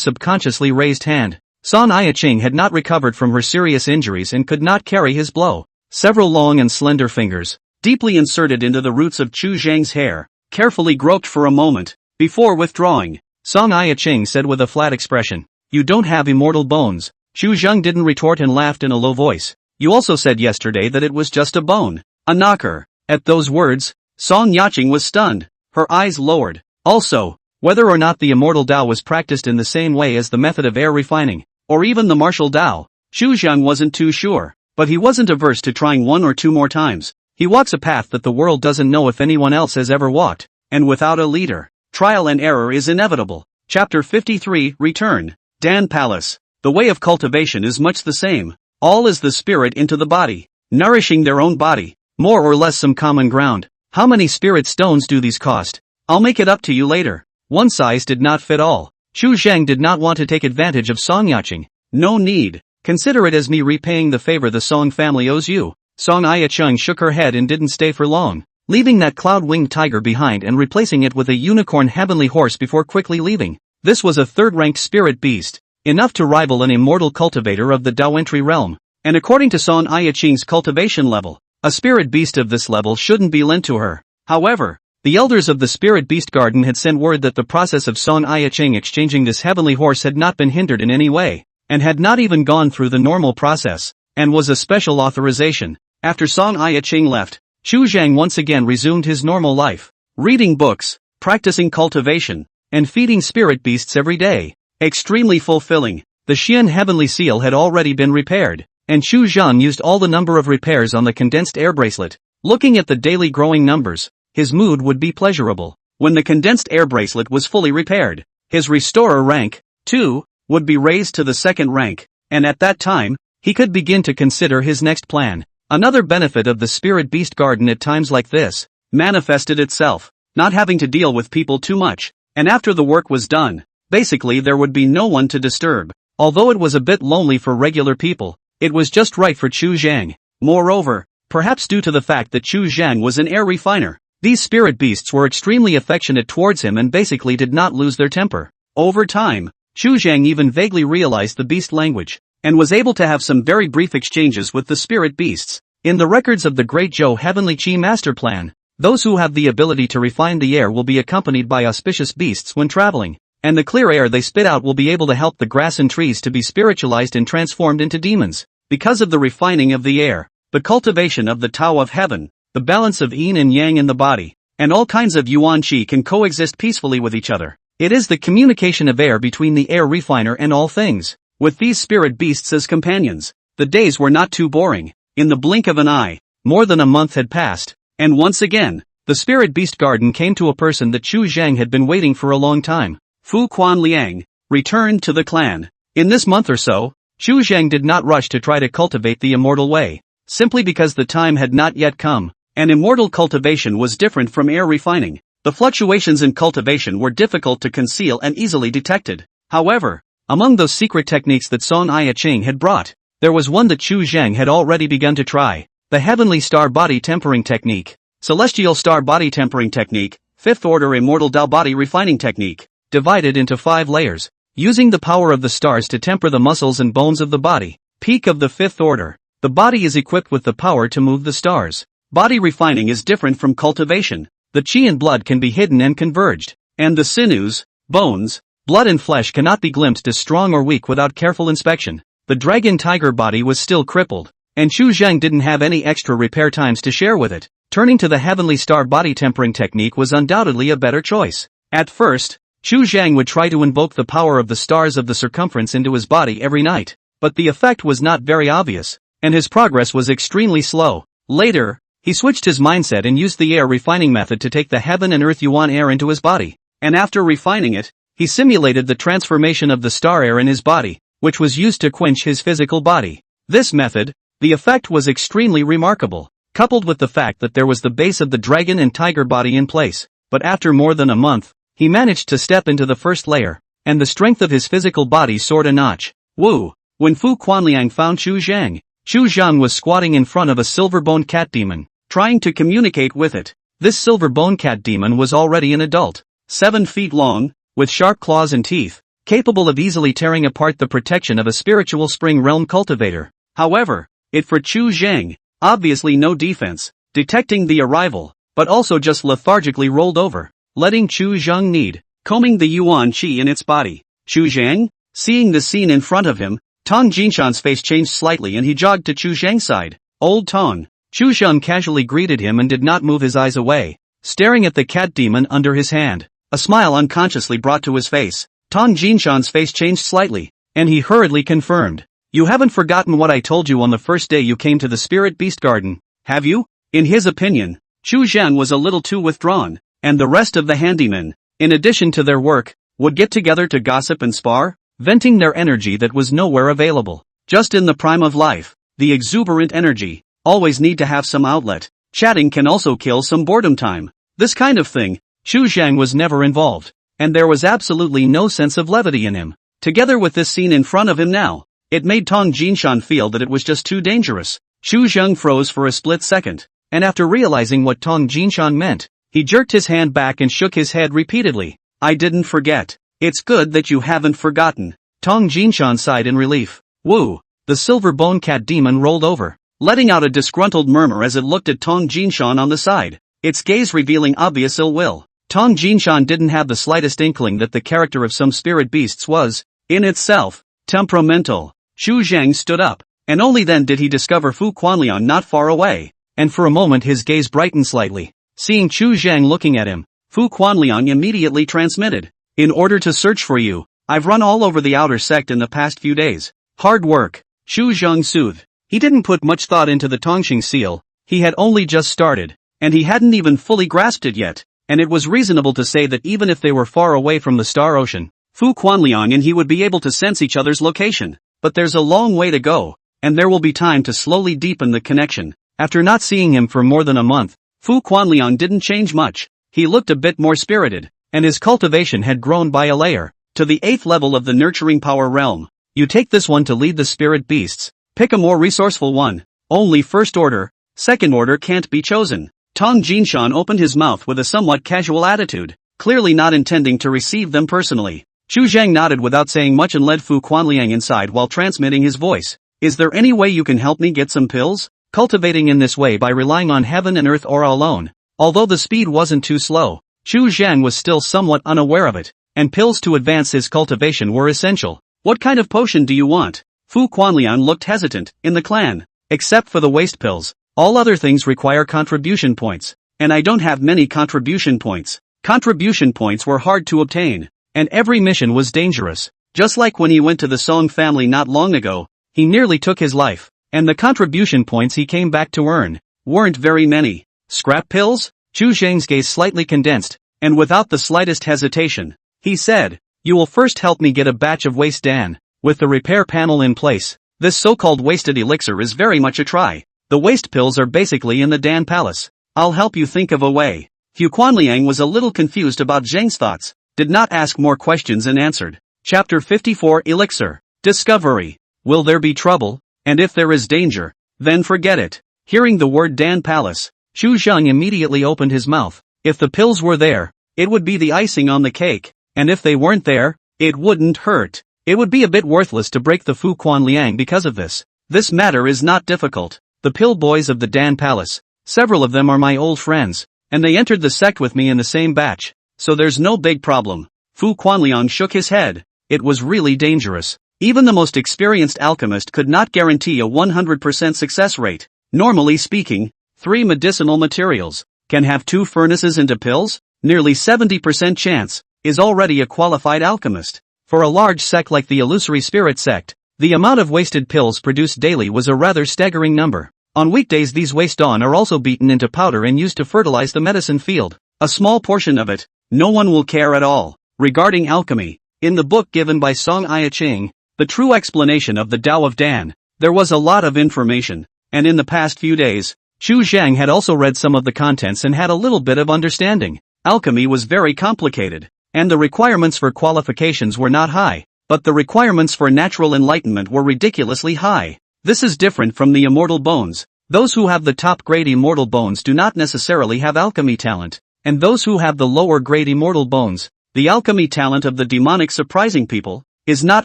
subconsciously raised hand, Song Yiqing had not recovered from her serious injuries and could not carry his blow. Several long and slender fingers, deeply inserted into the roots of Chu Zhang's hair, carefully groped for a moment, before withdrawing. Song Yiqing said with a flat expression, "You don't have immortal bones." Chu Zhang didn't retort and laughed in a low voice. "You also said yesterday that it was just a bone. A knocker." At those words, Song Yiqing was stunned, her eyes lowered. Also, whether or not the immortal Tao was practiced in the same way as the method of air refining, or even the martial Tao, Chu Zhang wasn't too sure, but he wasn't averse to trying one or two more times. He walks a path that the world doesn't know if anyone else has ever walked, and without a leader, trial and error is inevitable. Chapter 53, Return. Dan Palace. The way of cultivation is much the same. All is the spirit into the body, nourishing their own body, more or less some common ground. How many spirit stones do these cost? I'll make it up to you later. One size did not fit all. Chu Zhang did not want to take advantage of Song Yiqing. No need. Consider it as me repaying the favor the Song family owes you. Song Yiqing shook her head and didn't stay for long, leaving that cloud-winged tiger behind and replacing it with a unicorn heavenly horse before quickly leaving. This was a third-ranked spirit beast, enough to rival an immortal cultivator of the Dao entry realm. And according to Song Yiqing's cultivation level, a spirit beast of this level shouldn't be lent to her. However, the elders of the Spirit Beast Garden had sent word that the process of Song Yiqing exchanging this heavenly horse had not been hindered in any way, and had not even gone through the normal process, and was a special authorization. After Song Yiqing left, Chu Zhang once again resumed his normal life, reading books, practicing cultivation, and feeding spirit beasts every day. Extremely fulfilling. The Xian heavenly seal had already been repaired, and Chu Zhang used all the number of repairs on the condensed air bracelet. Looking at the daily growing numbers, his mood would be pleasurable. When the condensed air bracelet was fully repaired, his restorer rank, too, would be raised to the second rank, and at that time, he could begin to consider his next plan. Another benefit of the Spirit Beast Garden at times like this manifested itself, not having to deal with people too much, and after the work was done, basically there would be no one to disturb. Although it was a bit lonely for regular people, it was just right for Chu Zhang. Moreover, perhaps due to the fact that Chu Zhang was an air refiner, these spirit beasts were extremely affectionate towards him and basically did not lose their temper. Over time, Chu Zhang even vaguely realized the beast language, and was able to have some very brief exchanges with the spirit beasts. In the records of the Great Zhou Heavenly Qi Master Plan, those who have the ability to refine the air will be accompanied by auspicious beasts when traveling, and the clear air they spit out will be able to help the grass and trees to be spiritualized and transformed into demons. Because of the refining of the air, the cultivation of the Tao of Heaven, the balance of yin and yang in the body, and all kinds of yuan qi can coexist peacefully with each other. It is the communication of air between the air refiner and all things. With these spirit beasts as companions, the days were not too boring. In the blink of an eye, more than a month had passed, and once again, the Spirit Beast Garden came to a person that Chu Zhang had been waiting for a long time. Fu Quan Liang returned to the clan. In this month or so, Chu Zhang did not rush to try to cultivate the immortal way, simply because the time had not yet come, and immortal cultivation was different from air refining. The fluctuations in cultivation were difficult to conceal and easily detected. However, among those secret techniques that Song Yiqing had brought, there was one that Chu Zhang had already begun to try, the Heavenly Star Body Tempering Technique. Celestial Star Body Tempering Technique, 5th Order Immortal Tao Body Refining Technique, divided into 5 layers, using the power of the stars to temper the muscles and bones of the body. Peak of the 5th Order. The body is equipped with the power to move the stars. Body refining is different from cultivation. The qi and blood can be hidden and converged, and the sinews, bones, blood and flesh cannot be glimpsed as strong or weak without careful inspection. The dragon tiger body was still crippled, and Chu Zhang didn't have any extra repair times to share with it. turning to the heavenly star body tempering technique was undoubtedly a better choice. At first, Chu Zhang would try to invoke the power of the stars of the circumference into his body every night, but the effect was not very obvious, and his progress was extremely slow. Later, he switched his mindset and used the air refining method to take the heaven and earth yuan air into his body, and after refining it, he simulated the transformation of the star air in his body, which was used to quench his physical body. This method, the effect was extremely remarkable, coupled with the fact that there was the base of the dragon and tiger body in place, but after more than a month, he managed to step into the first layer, and the strength of his physical body soared a notch. Woo! When Fu Quanliang found Chu Zhang was squatting in front of a silver-boned cat demon, trying to communicate with it. This silver-boned cat demon was already an adult, 7 feet long, with sharp claws and teeth, capable of easily tearing apart the protection of a spiritual spring realm cultivator. However, it for Chu Zhang, obviously no defense, detecting the arrival, but also just lethargically rolled over, letting Chu Zhang need, combing the yuan qi in its body. Chu Zhang, seeing the scene in front of him, Tong Jinshan's face changed slightly and he jogged to Chu Zhang's side. Old Tong. Chu Zhang casually greeted him and did not move his eyes away, staring at the cat demon under his hand. A smile unconsciously brought to his face. Tong Jinshan's face changed slightly, and he hurriedly confirmed. You haven't forgotten what I told you on the first day you came to the Spirit Beast Garden, have you? In his opinion, Chu Zhang was a little too withdrawn, and the rest of the handymen, in addition to their work, would get together to gossip and spar, venting their energy that was nowhere available. Just in the prime of life, the exuberant energy, always need to have some outlet. Chatting can also kill some boredom time. This kind of thing, Chu Zhang was never involved, and there was absolutely no sense of levity in him. Together with this scene in front of him now, it made Tong Jinshan feel that it was just too dangerous. Chu Zhang froze for a split second, and after realizing what Tong Jinshan meant, he jerked his hand back and shook his head repeatedly. I didn't forget. It's good that you haven't forgotten. Tong Jinshan sighed in relief. Woo! The silver-bone cat demon rolled over, letting out a disgruntled murmur as it looked at Tong Jinshan on the side, its gaze revealing obvious ill will. Tong Jinshan didn't have the slightest inkling that the character of some spirit beasts was, in itself, temperamental. Chu Zhang stood up, and only then did he discover Fu Quanliang not far away, and for a moment his gaze brightened slightly. Seeing Chu Zhang looking at him, Fu Quanliang immediately transmitted. In order to search for you, I've run all over the outer sect in the past few days. Hard work. Chu Zhang soothed. He didn't put much thought into the Tongxing seal, he had only just started, and he hadn't even fully grasped it yet, and it was reasonable to say that even if they were far away from the Star Ocean, Fu Quanliang and he would be able to sense each other's location. But there's a long way to go, and there will be time to slowly deepen the connection. After not seeing him for more than a month, Fu Quanliang didn't change much. He looked a bit more spirited, and his cultivation had grown by a layer, to the 8th level of the nurturing power realm. You take this one to lead the spirit beasts. Pick a more resourceful one. Only first order, second order can't be chosen. Tong Jinshan opened his mouth with a somewhat casual attitude, clearly not intending to receive them personally. Chu Zhang nodded without saying much and led Fu Quanliang inside while transmitting his voice. Is there any way you can help me get some pills? Cultivating in this way by relying on heaven and earth aura alone. Although the speed wasn't too slow, Chu Zhang was still somewhat unaware of it, and pills to advance his cultivation were essential. What kind of potion do you want? Fu Quanliang looked hesitant. In the clan, except for the waste pills, all other things require contribution points, and I don't have many contribution points. Contribution points were hard to obtain, and every mission was dangerous. Just like when he went to the Song family not long ago, he nearly took his life, and the contribution points he came back to earn weren't very many. Scrap pills? Chu Zhang's gaze slightly condensed, and without the slightest hesitation, he said, you will first help me get a batch of waste Dan. With the repair panel in place, this so-called wasted elixir is very much a try. The waste pills are basically in the Dan Palace. I'll help you think of a way. Fu Quanliang was a little confused about Zhang's thoughts, did not ask more questions and answered. Chapter 54 Elixir. Discovery. Will there be trouble? And if there is danger, then forget it. Hearing the word Dan Palace, Chu Zhang immediately opened his mouth. If the pills were there, it would be the icing on the cake, and if they weren't there, it wouldn't hurt. It would be a bit worthless to break the Fu Quanliang because of this. This matter is not difficult. The pill boys of the Dan Palace, several of them are my old friends, and they entered the sect with me in the same batch, so there's no big problem. Fu Quanliang shook his head. It was really dangerous. Even the most experienced alchemist could not guarantee a 100% success rate. Normally speaking, 3 medicinal materials. Can have 2 furnaces into pills? Nearly 70% chance, is already a qualified alchemist. For a large sect like the illusory spirit sect, the amount of wasted pills produced daily was a rather staggering number. On weekdays these waste on are also beaten into powder and used to fertilize the medicine field. A small portion of it, no one will care at all. Regarding alchemy, in the book given by Song Ai Ching, The True Explanation of the Tao of Dan, there was a lot of information, and in the past few days, Chu Zhang had also read some of the contents and had a little bit of understanding. Alchemy was very complicated, and the requirements for qualifications were not high, but the requirements for natural enlightenment were ridiculously high. This is different from the immortal bones. Those who have the top-grade immortal bones do not necessarily have alchemy talent, and those who have the lower-grade immortal bones, the alchemy talent of the demonic surprising people, is not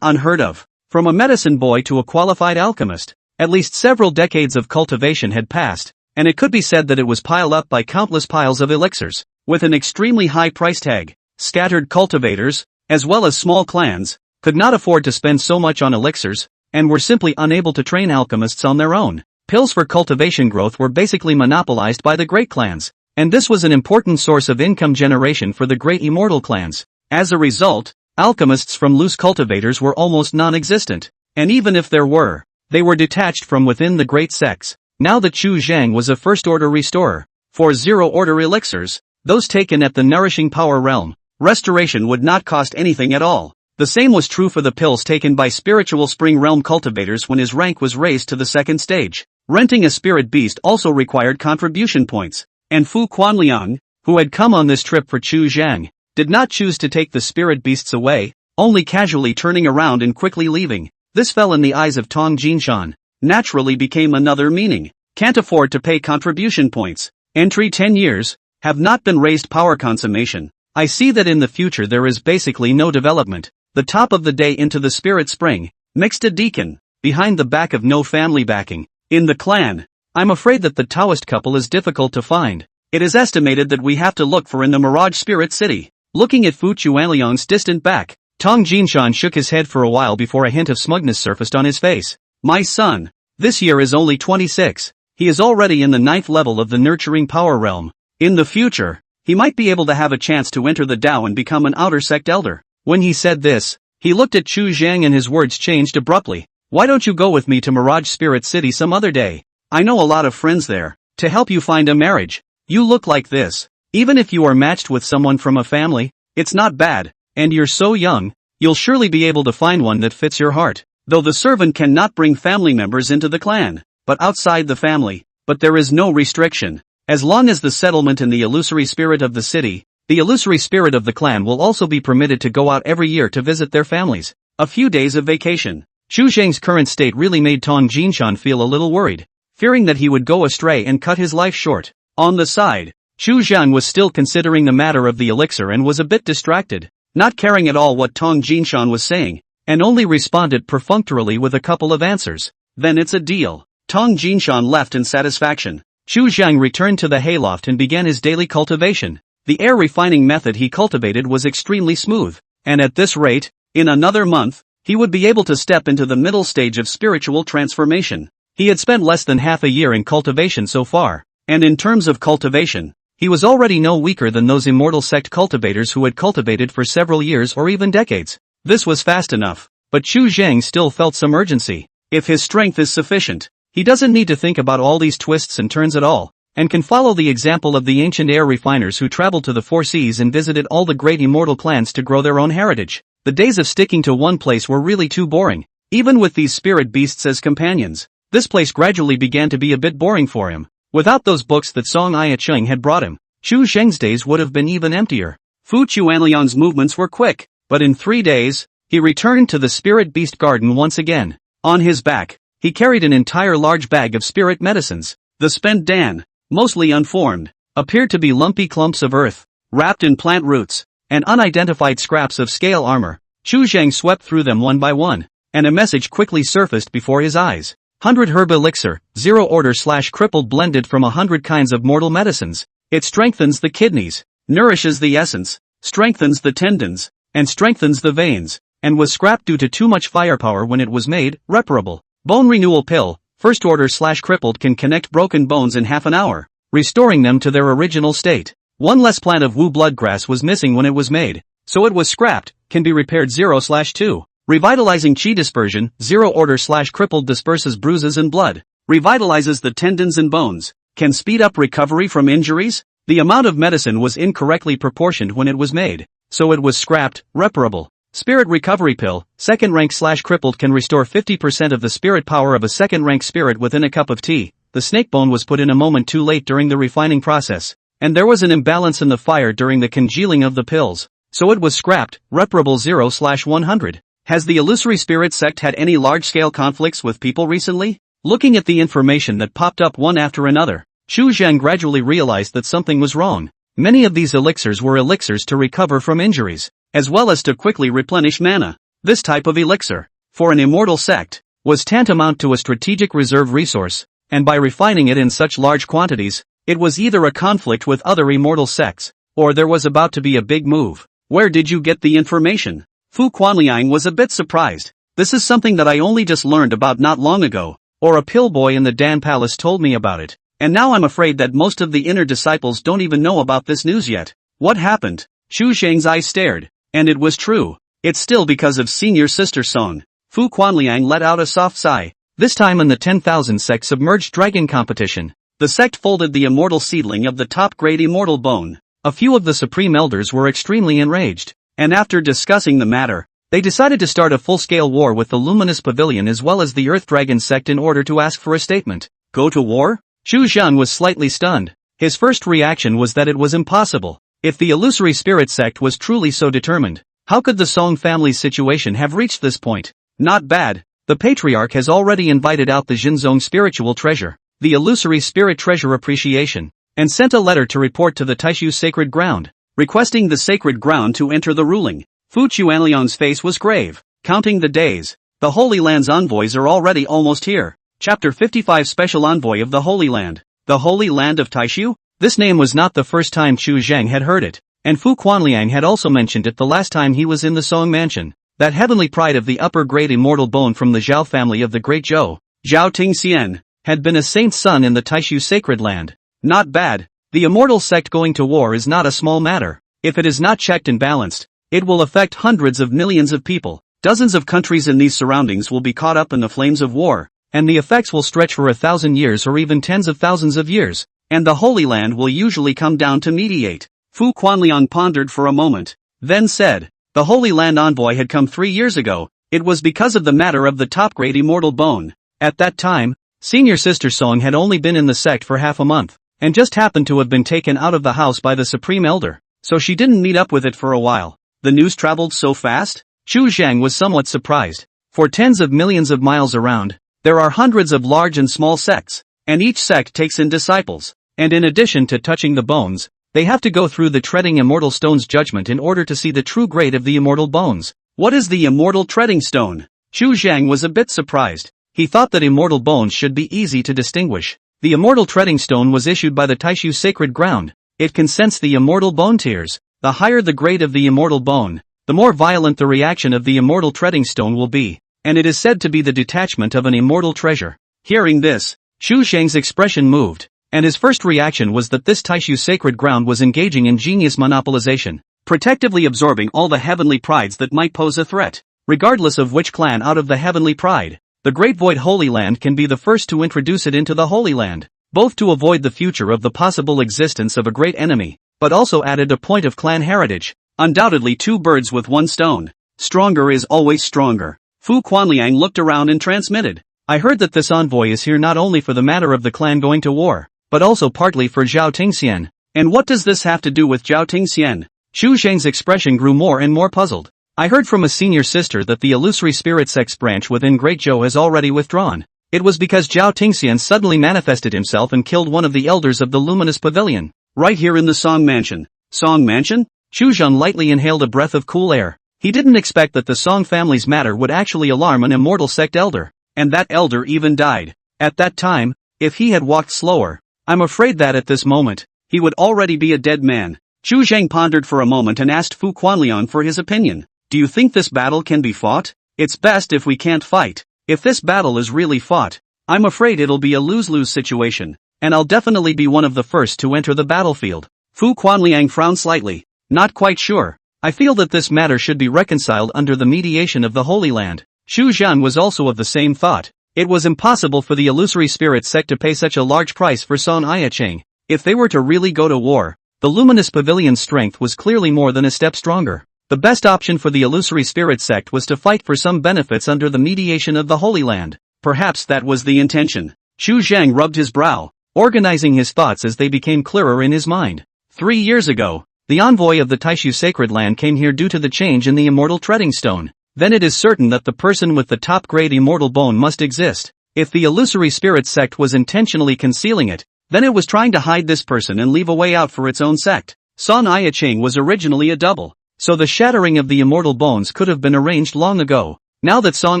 unheard of. From a medicine boy to a qualified alchemist, at least several decades of cultivation had passed, and it could be said that it was piled up by countless piles of elixirs, with an extremely high price tag. Scattered cultivators, as well as small clans, could not afford to spend so much on elixirs, and were simply unable to train alchemists on their own. Pills for cultivation growth were basically monopolized by the great clans, and this was an important source of income generation for the great immortal clans. As a result, alchemists from loose cultivators were almost non-existent, and even if there were, they were detached from within the great sects. Now that Chu Zhang was a first-order restorer, for zero-order elixirs, those taken at the nourishing power realm, restoration would not cost anything at all. The same was true for the pills taken by spiritual spring realm cultivators when his rank was raised to the second stage. Renting a spirit beast also required contribution points, and Fu Quanliang, who had come on this trip for Chu Zhang, did not choose to take the spirit beasts away, only casually turning around and quickly leaving. This fell in the eyes of Tong Jinshan. Naturally became another meaning. Can't afford to pay contribution points. Entry 10 years, have not been raised power consummation. I see that in the future there is basically no development. The top of the day into the spirit spring, mixed a deacon, behind the back of no family backing. In the clan, I'm afraid that the Taoist couple is difficult to find. It is estimated that we have to look for in the Mirage Spirit City. Looking at Fu Chuanliang's distant back, Tong Jinshan shook his head for a while before a hint of smugness surfaced on his face. My son, this year is only 26. He is already in the 9th level of the nurturing power realm. In the future, he might be able to have a chance to enter the Tao and become an outer sect elder. When he said this, he looked at Chu Zhang and his words changed abruptly. Why don't you go with me to Mirage Spirit City some other day? I know a lot of friends there, to help you find a marriage. You look like this. Even if you are matched with someone from a family, it's not bad, and you're so young, you'll surely be able to find one that fits your heart. Though the servant cannot bring family members into the clan, but outside the family, but there is no restriction. As long as the settlement in the illusory spirit of the city, the illusory spirit of the clan will also be permitted to go out every year to visit their families. A few days of vacation. Chu Zhang's current state really made Tong Jinshan feel a little worried, fearing that he would go astray and cut his life short. On the side, Chu Zhang was still considering the matter of the elixir and was a bit distracted, not caring at all what Tong Jinshan was saying, and only responded perfunctorily with a couple of answers. Then it's a deal. Tong Jinshan left in satisfaction. Chu Zhang returned to the hayloft and began his daily cultivation. The air refining method he cultivated was extremely smooth, and at this rate, in another month, he would be able to step into the middle stage of spiritual transformation. He had spent less than half a year in cultivation so far, and in terms of cultivation, he was already no weaker than those immortal sect cultivators who had cultivated for several years or even decades. This was fast enough, but Chu Zhang still felt some urgency. If his strength is sufficient, he doesn't need to think about all these twists and turns at all, and can follow the example of the ancient air refiners who traveled to the four seas and visited all the great immortal clans to grow their own heritage. The days of sticking to one place were really too boring. Even with these spirit beasts as companions, this place gradually began to be a bit boring for him. Without those books that Song Ai Cheng had brought him, Chu Zheng's days would have been even emptier. Fu Chuanliang's movements were quick, but in 3 days, he returned to the spirit beast garden once again. On his back, he carried an entire large bag of spirit medicines. The spent dan, mostly unformed, appeared to be lumpy clumps of earth, wrapped in plant roots, and unidentified scraps of scale armor. Chu Zhang swept through them one by one, and a message quickly surfaced before his eyes. 100 herb elixir, 0 order/crippled blended from 100 kinds of mortal medicines. It strengthens the kidneys, nourishes the essence, strengthens the tendons, and strengthens the veins, and was scrapped due to too much firepower when it was made. Reparable. Bone renewal pill, first order/crippled can connect broken bones in half an hour, restoring them to their original state. One less plant of Wu bloodgrass was missing when it was made, so it was scrapped, can be repaired 0/2. Revitalizing chi dispersion, 0 order/crippled disperses bruises and blood, revitalizes the tendons and bones, can speed up recovery from injuries. The amount of medicine was incorrectly proportioned when it was made, so it was scrapped, reparable. Spirit recovery pill, second rank/crippled can restore 50% of the spirit power of a second rank spirit within a cup of tea. The snake bone was put in a moment too late during the refining process, and there was an imbalance in the fire during the congealing of the pills, so it was scrapped, reparable 0/100. Has the illusory spirit sect had any large-scale conflicts with people recently? Looking at the information that popped up one after another, Xu Zhang gradually realized that something was wrong. Many of these elixirs were elixirs to recover from injuries, as well as to quickly replenish mana. This type of elixir, for an immortal sect, was tantamount to a strategic reserve resource, and by refining it in such large quantities, it was either a conflict with other immortal sects, or there was about to be a big move. Where did you get the information? Fu Quanliang was a bit surprised. This is something that I only just learned about not long ago, or a pillboy in the Dan Palace told me about it, and now I'm afraid that most of the inner disciples don't even know about this news yet. What happened? Xu Zhang's eyes stared, and it was true. It's still because of Senior Sister Song. Fu Quanliang let out a soft sigh. This time in the 10,000 sect submerged dragon competition, the sect folded the immortal seedling of the top-grade immortal bone. A few of the supreme elders were extremely enraged, and after discussing the matter, they decided to start a full-scale war with the Luminous Pavilion as well as the Earth Dragon sect in order to ask for a statement. Go to war? Xu Zhang was slightly stunned. His first reaction was that it was impossible. If the illusory spirit sect was truly so determined, how could the Song family's situation have reached this point? Not bad. The patriarch has already invited out the Jinzong spiritual treasure, the illusory spirit treasure appreciation, and sent a letter to report to the Taishu sacred ground, requesting the sacred ground to enter the ruling. Fu Chuanliang's face was grave. Counting the days, the Holy Land's envoys are already almost here. Chapter 55 Special Envoy of the Holy Land. The Holy Land of Taishu? This name was not the first time Xu Zhang had heard it, and Fu Quanliang had also mentioned it the last time he was in the Song Mansion. That heavenly pride of the upper-grade immortal bone from the Zhao family of the Great Zhou, Zhao Tingxian, had been a saint's son in the Taishu sacred land. Not bad. The immortal sect going to war is not a small matter. If it is not checked and balanced, it will affect hundreds of millions of people. Dozens of countries in these surroundings will be caught up in the flames of war, and the effects will stretch for 1,000 years or even tens of thousands of years, and the Holy Land will usually come down to mediate. Fu Quanliang pondered for a moment, then said, the Holy Land envoy had come 3 years ago. It was because of the matter of the top-grade immortal bone. At that time, Senior Sister Song had only been in the sect for half a month, and just happened to have been taken out of the house by the Supreme Elder, so she didn't meet up with it for a while. The news traveled so fast? Xu Zhang was somewhat surprised. For tens of millions of miles around, there are hundreds of large and small sects, and each sect takes in disciples, and in addition to touching the bones, they have to go through the treading immortal stone's judgment in order to see the true grade of the immortal bones. What is the immortal treading stone? Xu Zhang was a bit surprised. He thought that immortal bones should be easy to distinguish. The immortal treading stone was issued by the Taishu sacred ground. It can sense the immortal bone tiers. The higher the grade of the immortal bone, the more violent the reaction of the immortal treading stone will be, and it is said to be the detachment of an immortal treasure. Hearing this, Xu Zhang's expression moved, and his first reaction was that this Taishu sacred ground was engaging in genius monopolization, protectively absorbing all the heavenly prides that might pose a threat. Regardless of which clan out of the heavenly pride, the Great Void Holy Land can be the first to introduce it into the Holy Land, both to avoid the future of the possible existence of a great enemy, but also added a point of clan heritage. Undoubtedly 2 birds with 1 stone. Stronger is always stronger. Fu Quanliang looked around and transmitted. I heard that this envoy is here not only for the matter of the clan going to war, but also partly for Zhao Tingxian. And what does this have to do with Zhao Tingxian? Xu Zhang's expression grew more and more puzzled. I heard from a senior sister that the illusory spirit sex branch within Great Zhou has already withdrawn. It was because Zhao Tingxian suddenly manifested himself and killed one of the elders of the Luminous Pavilion. Right here in the Song Mansion. Song Mansion? Xu Zhang lightly inhaled a breath of cool air. He didn't expect that the Song family's matter would actually alarm an immortal sect elder. And that elder even died. At that time, if he had walked slower, I'm afraid that at this moment, he would already be a dead man. Xu Zhang pondered for a moment and asked Fu Quanliang for his opinion. Do you think this battle can be fought? It's best if we can't fight. If this battle is really fought, I'm afraid it'll be a lose-lose situation, and I'll definitely be one of the first to enter the battlefield. Fu Quanliang frowned slightly. Not quite sure. I feel that this matter should be reconciled under the mediation of the Holy Land. Xu Zhan was also of the same thought. It was impossible for the illusory spirit sect to pay such a large price for Song Aicheng. If they were to really go to war, the luminous pavilion's strength was clearly more than a step stronger. The best option for the illusory spirit sect was to fight for some benefits under the mediation of the Holy Land. Perhaps that was the intention. Xu Zhang rubbed his brow, organizing his thoughts as they became clearer in his mind. 3 years ago, the envoy of the Taishu Sacred Land came here due to the change in the immortal treading stone. Then it is certain that the person with the top-grade immortal bone must exist. If the illusory spirit sect was intentionally concealing it, then it was trying to hide this person and leave a way out for its own sect. Song Aicheng was originally a double, so the shattering of the immortal bones could have been arranged long ago. Now that Song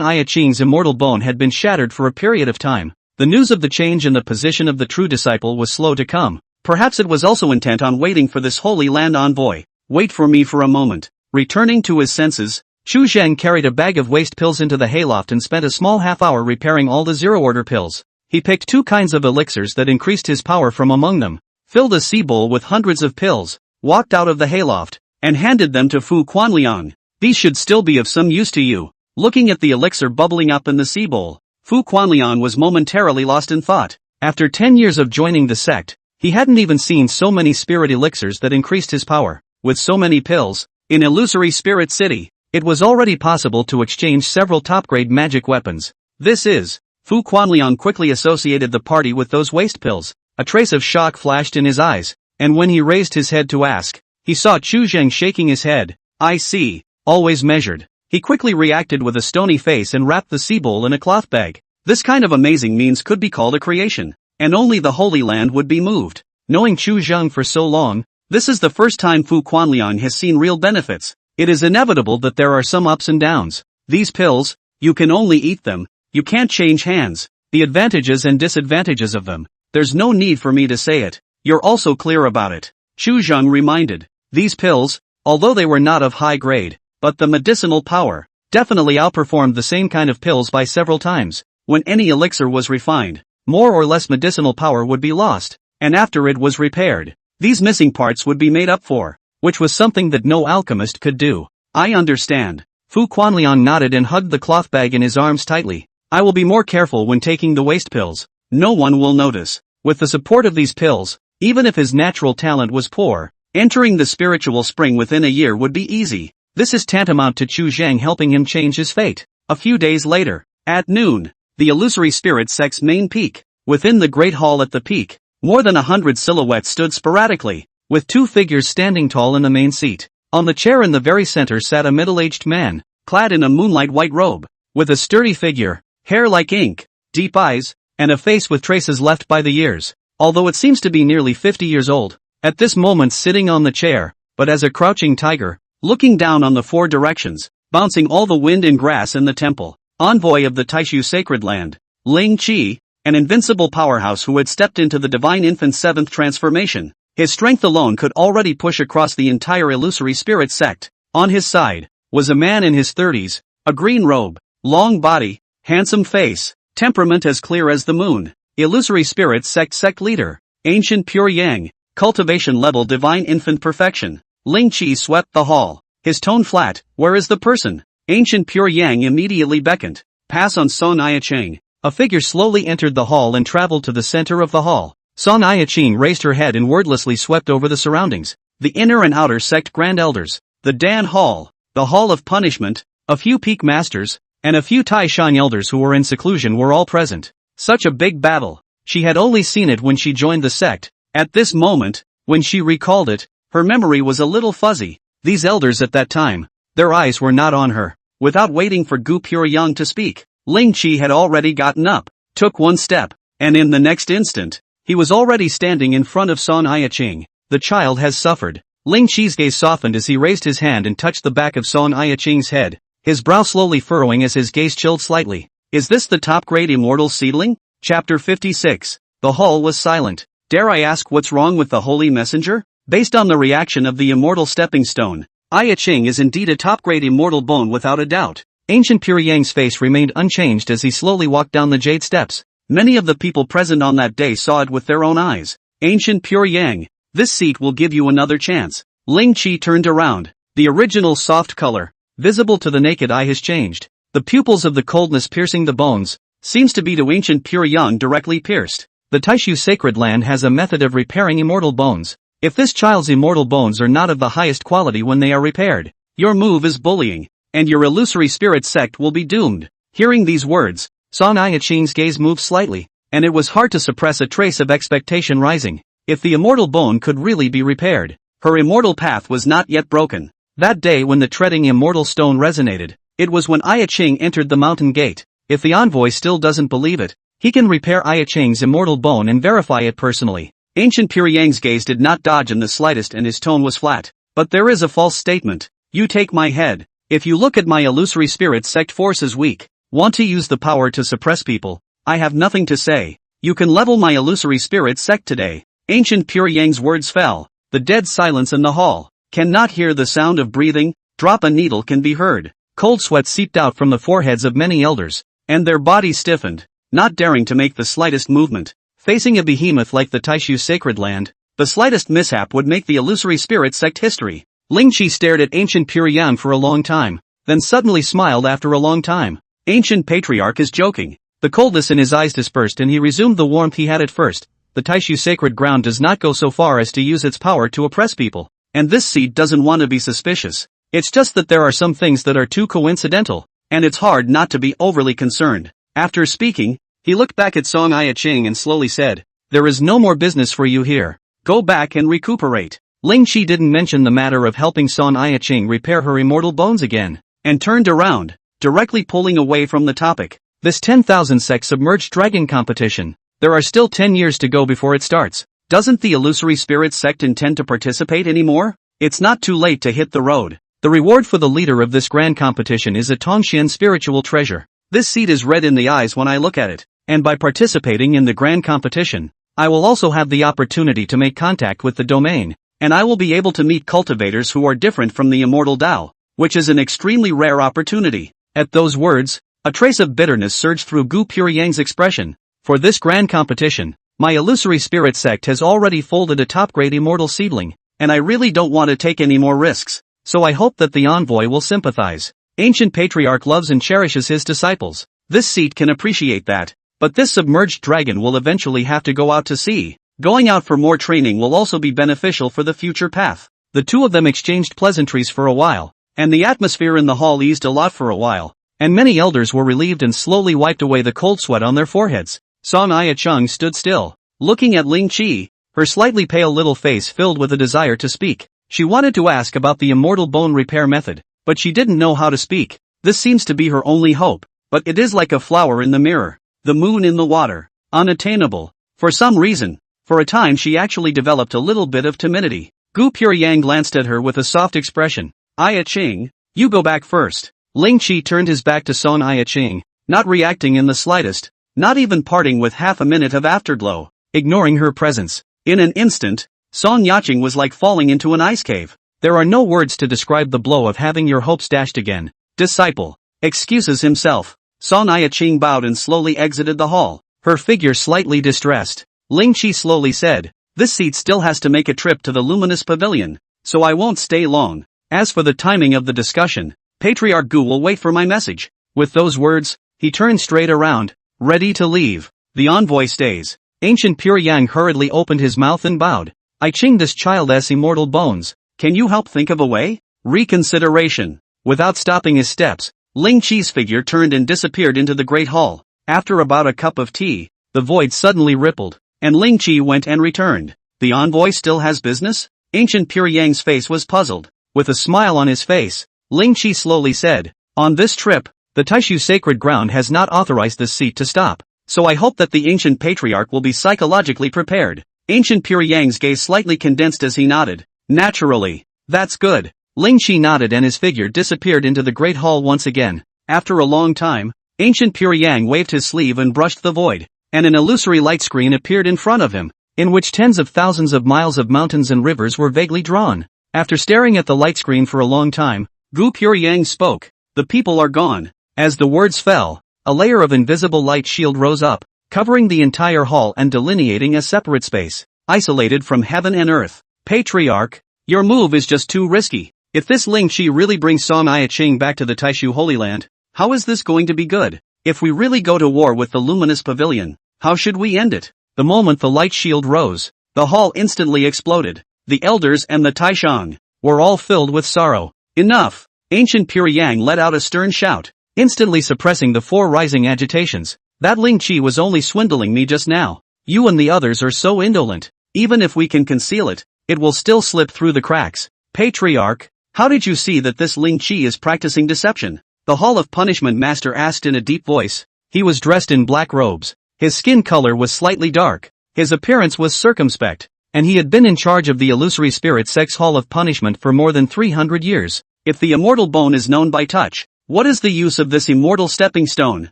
Aicheng's immortal bone had been shattered for a period of time, the news of the change in the position of the true disciple was slow to come. Perhaps it was also intent on waiting for this Holy Land envoy. Wait for me for a moment. Returning to his senses, Xu Zheng carried a bag of waste pills into the hayloft and spent a small half-hour repairing all the zero-order pills. He picked 2 kinds of elixirs that increased his power from among them, filled a sea bowl with hundreds of pills, walked out of the hayloft, and handed them to Fu Quanliang. These should still be of some use to you. Looking at the elixir bubbling up in the sea bowl, Fu Quanliang was momentarily lost in thought. After 10 years of joining the sect, he hadn't even seen so many spirit elixirs that increased his power. With so many pills, in Illusory Spirit City, it was already possible to exchange several top-grade magic weapons. Fu Quanliang quickly associated the party with those waste pills. A trace of shock flashed in his eyes, and when he raised his head to ask, he saw Xu Zheng shaking his head. I see. Always measured. He quickly reacted with a stony face and wrapped the sea bowl in a cloth bag. This kind of amazing means could be called a creation, and only the Holy Land would be moved. Knowing Xu Zheng for so long, this is the first time Fu Quanliang has seen real benefits. It is inevitable that there are some ups and downs. These pills, you can only eat them, you can't change hands. The advantages and disadvantages of them. There's no need for me to say it. You're also clear about it. Xu Zheng reminded. These pills, although they were not of high grade, but the medicinal power, definitely outperformed the same kind of pills by several times. When any elixir was refined, more or less medicinal power would be lost, and after it was repaired, these missing parts would be made up for, which was something that no alchemist could do. I understand. Fu Quanliang nodded and hugged the cloth bag in his arms tightly. I will be more careful when taking the waste pills. No one will notice. With the support of these pills, even if his natural talent was poor, entering the spiritual spring within a year would be easy. This is tantamount to Xu Zheng helping him change his fate. A few days later, at noon, the illusory spirit sect's main peak. Within the great hall at the peak, more than 100 silhouettes stood sporadically, with 2 figures standing tall in the main seat. On the chair in the very center sat a middle-aged man, clad in a moonlight white robe, with a sturdy figure, hair like ink, deep eyes, and a face with traces left by the years. Although it seems to be nearly 50 years old, at this moment sitting on the chair, but as a crouching tiger, looking down on the 4 directions, bouncing all the wind and grass in the temple. Envoy of the Taishu Sacred Land, Ling Qi, an invincible powerhouse who had stepped into the Divine Infant's 7th transformation. His strength alone could already push across the entire illusory spirit sect. On his side, was a man in his 30s, a green robe, long body, handsome face, temperament as clear as the moon. Illusory spirit sect leader, ancient pure yang, cultivation level Divine Infant perfection. Ling Qi swept the hall, his tone flat. Where is the person? Ancient Pure Yang immediately beckoned. Pass on Song Aicheng. A figure slowly entered the hall and traveled to the center of the hall. Song Aicheng raised her head and wordlessly swept over the surroundings. The inner and outer sect grand elders, the Dan Hall, the Hall of Punishment, a few peak masters, and a few Tai Shan elders who were in seclusion were all present. Such a big battle. She had only seen it when she joined the sect. At this moment, when she recalled it, her memory was a little fuzzy. These elders at that time, their eyes were not on her. Without waiting for Gu Pure Yang to speak, Ling Qi had already gotten up, took one step, and in the next instant, he was already standing in front of Song Aicheng. The child has suffered. Ling Qi's gaze softened as he raised his hand and touched the back of Song Aicheng's head, his brow slowly furrowing as his gaze chilled slightly. Is this the top-grade immortal seedling? Chapter 56. The hall was silent. Dare I ask what's wrong with the Holy Messenger? Based on the reaction of the immortal stepping stone, Aicheng is indeed a top-grade immortal bone without a doubt. Ancient Pure Yang's face remained unchanged as he slowly walked down the jade steps. Many of the people present on that day saw it with their own eyes. Ancient Pure Yang, this seat will give you another chance. Ling Chi turned around. The original soft color, visible to the naked eye, has changed. The pupils of the coldness piercing the bones, seems to be to Ancient Pure Yang directly pierced. The Taishu Sacred Land has a method of repairing immortal bones. If this child's immortal bones are not of the highest quality when they are repaired, your move is bullying, and your illusory spirit sect will be doomed. Hearing these words, Song Ai-ching's gaze moved slightly, and it was hard to suppress a trace of expectation rising. If the immortal bone could really be repaired, her immortal path was not yet broken. That day when the treading immortal stone resonated, it was when Ai-ching entered the mountain gate. If the envoy still doesn't believe it, he can repair Ai-ching's immortal bone and verify it personally. Ancient Pure Yang's gaze did not dodge in the slightest and his tone was flat. But there is a false statement. You take my head. If you look at my illusory spirit sect force as weak, want to use the power to suppress people, I have nothing to say. You can level my illusory spirit sect today. Ancient Pure Yang's words fell. The dead silence in the hall. Cannot hear the sound of breathing, drop a needle can be heard. Cold sweat seeped out from the foreheads of many elders, and their bodies stiffened, not daring to make the slightest movement. Facing a behemoth like the Taishu Sacred Land, the slightest mishap would make the illusory spirit sect history. Ling Chi stared at Ancient Pure Yang for a long time, then suddenly smiled after a long time. Ancient Patriarch is joking. The coldness in his eyes dispersed and he resumed the warmth he had at first. The Taishu Sacred Ground does not go so far as to use its power to oppress people, and this seed doesn't want to be suspicious. It's just that there are some things that are too coincidental, and it's hard not to be overly concerned. After speaking, he looked back at Song Ai-ching and slowly said, "There is no more business for you here. Go back and recuperate." Ling Chi didn't mention the matter of helping Song Ai-ching repair her immortal bones again, and turned around, directly pulling away from the topic. This 10,000 sec submerged dragon competition. There are still 10 years to go before it starts. Doesn't the illusory spirit sect intend to participate anymore? It's not too late to hit the road. The reward for the leader of this grand competition is a Tongxian spiritual treasure. This seed is red in the eyes when I look at it. And by participating in the grand competition, I will also have the opportunity to make contact with the domain, and I will be able to meet cultivators who are different from the immortal Tao, which is an extremely rare opportunity. At those words, a trace of bitterness surged through Gu Pure Yang's expression. For this grand competition, my illusory spirit sect has already folded a top-grade immortal seedling, and I really don't want to take any more risks, so I hope that the envoy will sympathize. Ancient Patriarch loves and cherishes his disciples. This seat can appreciate that. But this submerged dragon will eventually have to go out to sea. Going out for more training will also be beneficial for the future path. The two of them exchanged pleasantries for a while, and the atmosphere in the hall eased a lot for a while, and many elders were relieved and slowly wiped away the cold sweat on their foreheads. Song Ai-chung stood still, looking at Ling Chi, her slightly pale little face filled with a desire to speak. She wanted to ask about the immortal bone repair method, but she didn't know how to speak. This seems to be her only hope, but it is like a flower in the mirror. The moon in the water, unattainable. For some reason, for a time she actually developed a little bit of timidity. Gu Pure Yang glanced at her with a soft expression. Ai-ching, you go back first. Ling Chi turned his back to Song Ai-ching, not reacting in the slightest, not even parting with half a minute of afterglow, ignoring her presence. In an instant, Song Yaching was like falling into an ice cave. There are no words to describe the blow of having your hopes dashed again. Disciple excuses himself. Song Ai-ching bowed and slowly exited the hall, her figure slightly distressed. Ling Chi slowly said, "This seat still has to make a trip to the luminous pavilion, so I won't stay long. As for the timing of the discussion, Patriarch Gu will wait for my message." With those words, he turned straight around, ready to leave. The envoy stays. Ancient Pure Yang hurriedly opened his mouth and bowed. "I-ching, this child has immortal bones. Can you help think of a way?" Reconsideration. Without stopping his steps, Ling Chi's figure turned and disappeared into the great hall. After about a cup of tea, the void suddenly rippled, and Ling Chi went and returned. The envoy still has business? Ancient Pure Yang's face was puzzled. With a smile on his face, Ling Chi slowly said, "On this trip, the Taishu Sacred Ground has not authorized this seat to stop, so I hope that the Ancient Patriarch will be psychologically prepared." Ancient Pure Yang's gaze slightly condensed as he nodded. "Naturally. That's good." Ling Chi nodded and his figure disappeared into the great hall once again. After a long time, Ancient Pure Yang waved his sleeve and brushed the void, and an illusory light screen appeared in front of him, in which tens of thousands of miles of mountains and rivers were vaguely drawn. After staring at the light screen for a long time, Gu Pure Yang spoke. "The people are gone." As the words fell, a layer of invisible light shield rose up, covering the entire hall and delineating a separate space, isolated from heaven and earth. Patriarch, your move is just too risky. If this Ling Chi really brings Song Ai Ching back to the Taishu Holy Land, how is this going to be good? If we really go to war with the Luminous Pavilion, how should we end it? The moment the light shield rose, the hall instantly exploded. The elders and the Taishang were all filled with sorrow. Enough! Ancient Pure Yang let out a stern shout, instantly suppressing the four rising agitations. That Ling Chi was only swindling me just now. You and the others are so indolent. Even if we can conceal it, it will still slip through the cracks. Patriarch, how did you see that this Ling Chi is practicing deception? The Hall of Punishment Master asked in a deep voice. He was dressed in black robes. His skin color was slightly dark. His appearance was circumspect. And he had been in charge of the Illusory Spirit Sect's Hall of Punishment for more than 300 years. If the immortal bone is known by touch, what is the use of this immortal stepping stone?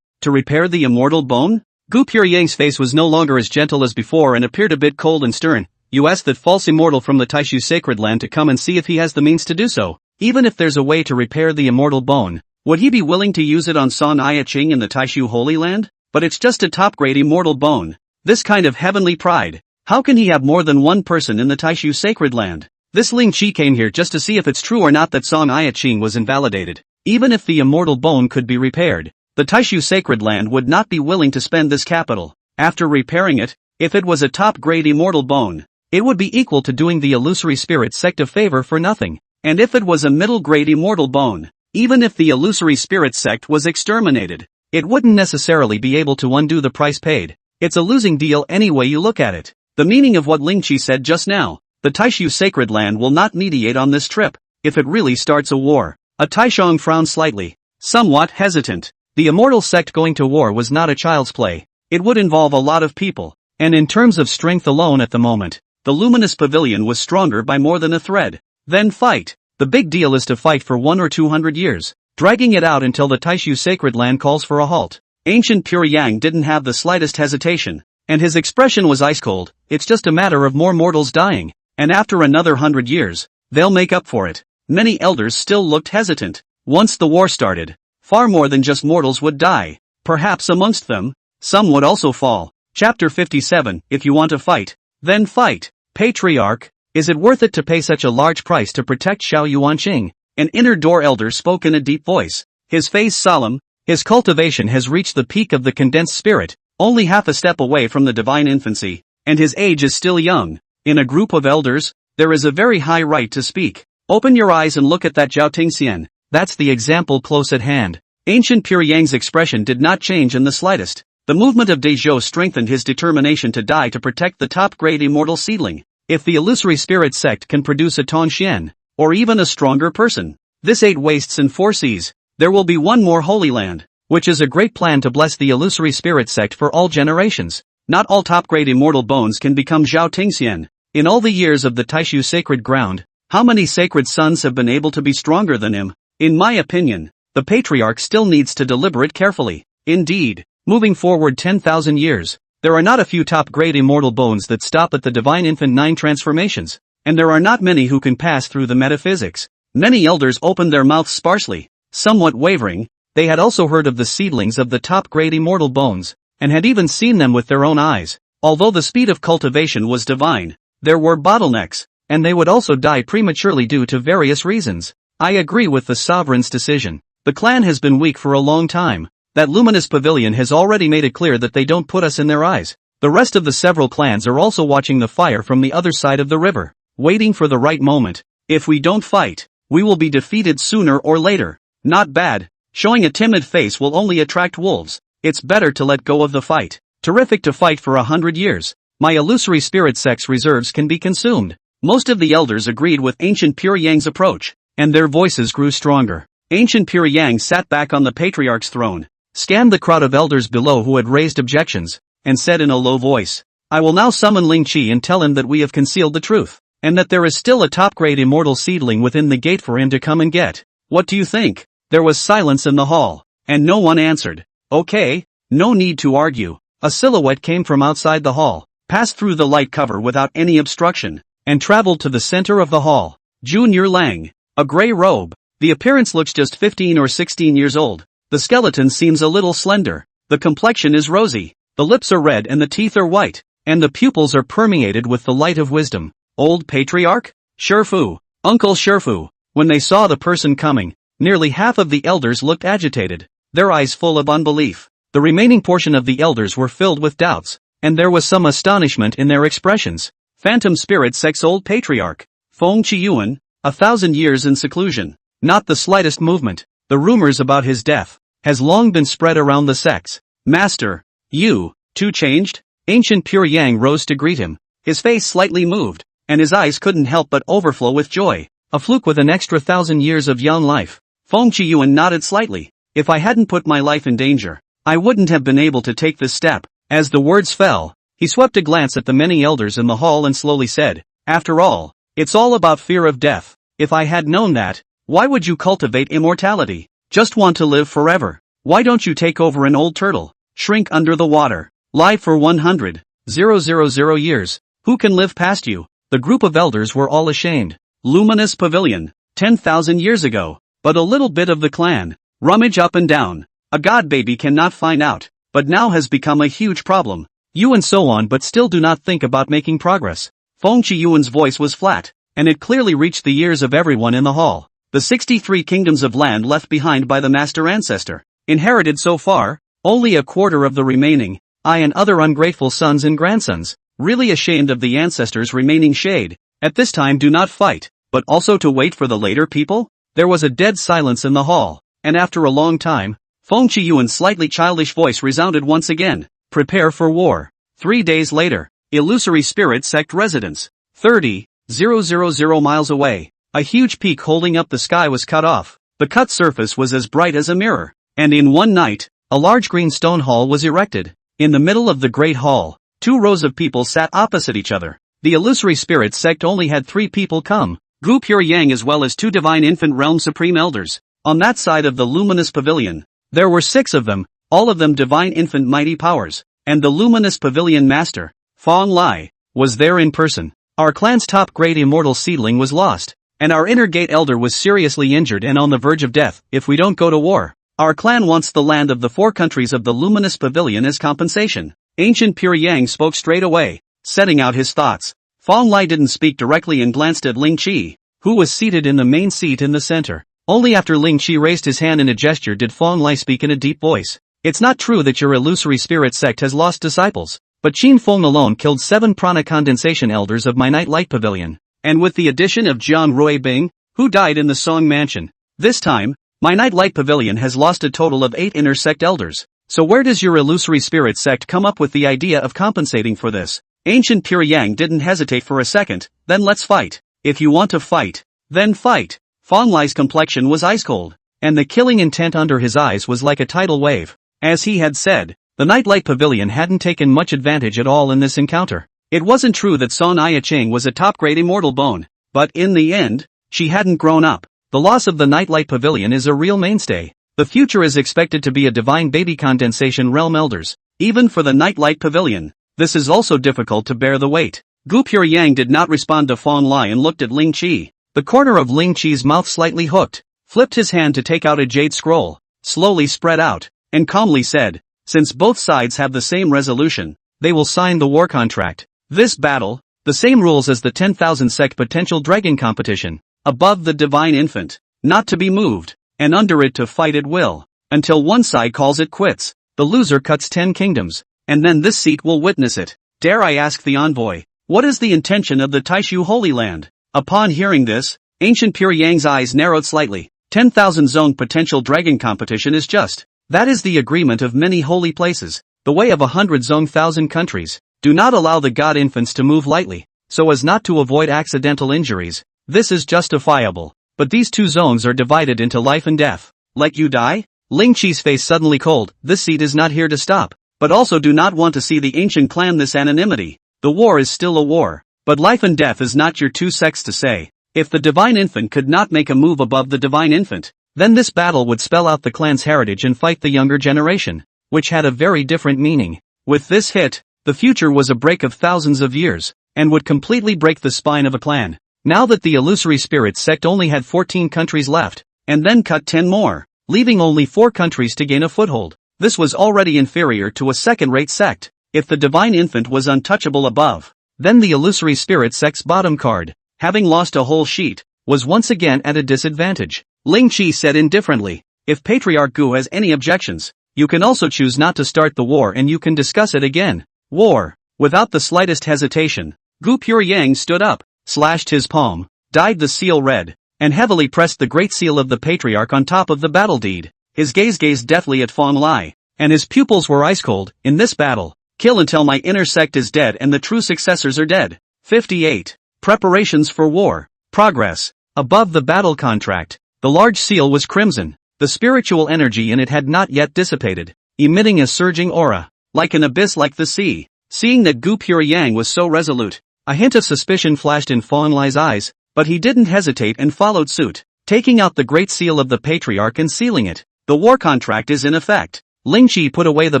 To repair the immortal bone? Gu Pure Yang's face was no longer as gentle as before and appeared a bit cold and stern. You asked that false immortal from the Taishu Sacred Land to come and see if he has the means to do so. Even if there's a way to repair the immortal bone, would he be willing to use it on Song Ai Ching in the Taishu Holy Land? But it's just a top-grade immortal bone. This kind of heavenly pride. How can he have more than one person in the Taishu Sacred Land? This Ling Chi came here just to see if it's true or not that Song Ai Ching was invalidated. Even if the immortal bone could be repaired, the Taishu Sacred Land would not be willing to spend this capital. After repairing it, if it was a top-grade immortal bone, it would be equal to doing the Illusory Spirit Sect a favor for nothing. And if it was a middle-grade immortal bone, even if the Illusory Spirit Sect was exterminated, it wouldn't necessarily be able to undo the price paid. It's a losing deal any way you look at it. The meaning of what Ling Chi said just now, the Taishu Sacred Land will not mediate on this trip, if it really starts a war. A Taishang frowned slightly, somewhat hesitant. The immortal sect going to war was not a child's play. It would involve a lot of people, and in terms of strength alone at the moment, the Luminous Pavilion was stronger by more than a thread. Then fight. The big deal is to fight for 100 or 200 years, dragging it out until the Taishu Sacred Land calls for a halt. Ancient Pure Yang didn't have the slightest hesitation, and his expression was ice cold. It's just a matter of more mortals dying, and after another 100 years, they'll make up for it. Many elders still looked hesitant. Once the war started, far more than just mortals would die. Perhaps amongst them, some would also fall. Chapter 57. If you want to fight, then fight. Patriarch, is it worth it to pay such a large price to protect Xiao Yuanqing? An inner door elder spoke in a deep voice, his face solemn. His cultivation has reached the peak of the condensed spirit, only half a step away from the divine infancy, and his age is still young. In a group of elders, there is a very high right to speak. Open your eyes and look at that Zhao Tingxian. That's the example close at hand. Ancient Pure Yang's expression did not change in the slightest. The movement of Dezhou strengthened his determination to die to protect the top-grade immortal seedling. If the Illusory Spirit Sect can produce a Tongxian, or even a stronger person, this 8 wastes and 4 seas, there will be one more Holy Land, which is a great plan to bless the Illusory Spirit Sect for all generations. Not all top-grade immortal bones can become Zhao Tingxian. In all the years of the Taishu Sacred Ground, how many sacred sons have been able to be stronger than him? In my opinion, the Patriarch still needs to deliberate carefully. Indeed, moving forward 10,000 years, there are not a few top-grade immortal bones that stop at the Divine Infant 9 transformations, and there are not many who can pass through the metaphysics. Many elders opened their mouths sparsely, somewhat wavering. They had also heard of the seedlings of the top-grade immortal bones, and had even seen them with their own eyes. Although the speed of cultivation was divine, there were bottlenecks, and they would also die prematurely due to various reasons. I agree with the sovereign's decision. The clan has been weak for a long time. That Luminous Pavilion has already made it clear that they don't put us in their eyes. The rest of the several clans are also watching the fire from the other side of the river, waiting for the right moment. If we don't fight, we will be defeated sooner or later. Not bad. Showing a timid face will only attract wolves. It's better to let go of the fight. Terrific to fight for 100 years. My Illusory Spirit Sect's reserves can be consumed. Most of the elders agreed with Ancient Pure Yang's approach, and their voices grew stronger. Ancient Pure Yang sat back on the Patriarch's throne, scanned the crowd of elders below who had raised objections, and said in a low voice, I will now summon Ling Chi and tell him that we have concealed the truth, and that there is still a top-grade immortal seedling within the gate for him to come and get. What do you think? There was silence in the hall, and no one answered. Okay, no need to argue. A silhouette came from outside the hall, passed through the light cover without any obstruction, and traveled to the center of the hall. Junior Lang. A gray robe. The appearance looks just 15 or 16 years old. The skeleton seems a little slender. The complexion is rosy. The lips are red and the teeth are white, and the pupils are permeated with the light of wisdom. Old patriarch? Sherfu, Uncle Sherfu. When they saw the person coming, nearly half of the elders looked agitated, their eyes full of unbelief. The remaining portion of the elders were filled with doubts, and there was some astonishment in their expressions. Phantom spirit sect's old patriarch, Feng Qiyuan, 1,000 years in seclusion. Not the slightest movement. The rumors about his death has long been spread around the sects. Master, you, too changed? Ancient Pure Yang rose to greet him. His face slightly moved, and his eyes couldn't help but overflow with joy. A fluke with an extra 1,000 years of young life. Feng Qiyuan nodded slightly. If I hadn't put my life in danger, I wouldn't have been able to take this step. As the words fell, he swept a glance at the many elders in the hall and slowly said, after all, it's all about fear of death. If I had known that, why would you cultivate immortality? Just want to live forever. Why don't you take over an old turtle, shrink under the water, lie for 100,000 years? Who can live past you? The group of elders were all ashamed. Luminous Pavilion, 10,000 years ago. But a little bit of the clan, rummage up and down. A god baby cannot find out, but now has become a huge problem. You and so on, but still do not think about making progress. Feng Qiyuan's voice was flat, and it clearly reached the ears of everyone in the hall. The 63 kingdoms of land left behind by the master ancestor, inherited so far, only a quarter of the remaining, I and other ungrateful sons and grandsons, really ashamed of the ancestors' remaining shade. At this time do not fight, but also to wait for the later people? There was a dead silence in the hall, and after a long time, Feng Qiyuan's slightly childish voice resounded once again. Prepare for war. 3 days later, Illusory Spirit Sect residence. 30,000 miles away. A huge peak holding up the sky was cut off. The cut surface was as bright as a mirror, and in one night, a large green stone hall was erected. In the middle of the great hall, 2 rows of people sat opposite each other. The Illusory Spirit Sect only had 3 people come, Gu Pure Yang as well as 2 Divine Infant Realm Supreme Elders. On that side of the Luminous Pavilion, there were 6 of them, all of them Divine Infant Mighty Powers, and the Luminous Pavilion Master, Fong Lai, was there in person. Our clan's top grade immortal seedling was lost, and our inner gate elder was seriously injured and on the verge of death. If we don't go to war, our clan wants the land of the 4 countries of the Luminous Pavilion as compensation. Ancient Pure Yang spoke straight away, setting out his thoughts. Fong Lai didn't speak directly and glanced at Ling Qi, who was seated in the main seat in the center. Only after Ling Qi raised his hand in a gesture did Fong Lai speak in a deep voice. It's not true that your Illusory Spirit Sect has lost disciples, but Qin Feng alone killed 7 prana condensation elders of my Night Light Pavilion, and with the addition of Jiang Ruibing, who died in the Song Mansion. This time, my Night Light Pavilion has lost a total of 8 inner sect elders. So where does your Illusory Spirit Sect come up with the idea of compensating for this? Ancient Pure Yang didn't hesitate for a second. Then let's fight. If you want to fight, then fight. Fong Lai's complexion was ice cold, and the killing intent under his eyes was like a tidal wave. As he had said, the Nightlight Pavilion hadn't taken much advantage at all in this encounter. It wasn't true that Son Iya Cheng was a top-grade immortal bone, but in the end, she hadn't grown up. The loss of the Nightlight Pavilion is a real mainstay. The future is expected to be a divine baby condensation realm elders, even for the Nightlight Pavilion. This is also difficult to bear the weight. Gu Pure Yang did not respond to Fong Lai and looked at Ling Qi. The corner of Ling Qi's mouth slightly hooked, flipped his hand to take out a jade scroll, slowly spread out, and calmly said, since both sides have the same resolution, they will sign the war contract. This battle, the same rules as the 10,000 sect potential dragon competition, above the divine infant, not to be moved, and under it to fight at will, until one side calls it quits. The loser cuts 10 kingdoms, and then this seat will witness it. Dare I ask the envoy, what is the intention of the Taishu Holy Land? Upon hearing this, Ancient Pure Yang's eyes narrowed slightly. 10,000 zone potential dragon competition is just. That is the agreement of many holy places, the way of 100 zone 1,000 countries. Do not allow the god infants to move lightly, so as not to avoid accidental injuries. This is justifiable, but these 2 zones are divided into life and death. Let you die? Ling Qi's face suddenly cold. This seat is not here to stop, but also do not want to see the ancient clan this anonymity. The war is still a war, but life and death is not your 2 sects to say. If the divine infant could not make a move above the divine infant, then this battle would spell out the clan's heritage and fight the younger generation, which had a very different meaning. With this hit, the future was a break of thousands of years, and would completely break the spine of a clan. Now that the Illusory Spirit Sect only had 14 countries left, and then cut 10 more, leaving only 4 countries to gain a foothold, This was already inferior to a second-rate sect. If the divine infant was untouchable above, then the illusory spirit sect's bottom card, having lost a whole sheet, was once again at a disadvantage. Ling Chi said indifferently, if Patriarch Gu has any objections, you can also choose not to start the war and you can discuss it again. War. Without the slightest hesitation, Gu Puryang stood up, slashed his palm, dyed the seal red, and heavily pressed the great seal of the Patriarch on top of the battle deed. His gaze gazed deathly at Fong Lai, and his pupils were ice-cold. In this battle, kill until my inner sect is dead and the true successors are dead. 58. Preparations for war. Progress. Above the battle contract, the large seal was crimson. The spiritual energy in it had not yet dissipated, emitting a surging aura, like an abyss like the sea. Seeing that Gu Puryang was so resolute, a hint of suspicion flashed in Fong Lai's eyes, but he didn't hesitate and followed suit, taking out the great seal of the Patriarch and sealing it. The war contract is in effect. Ling Chi put away the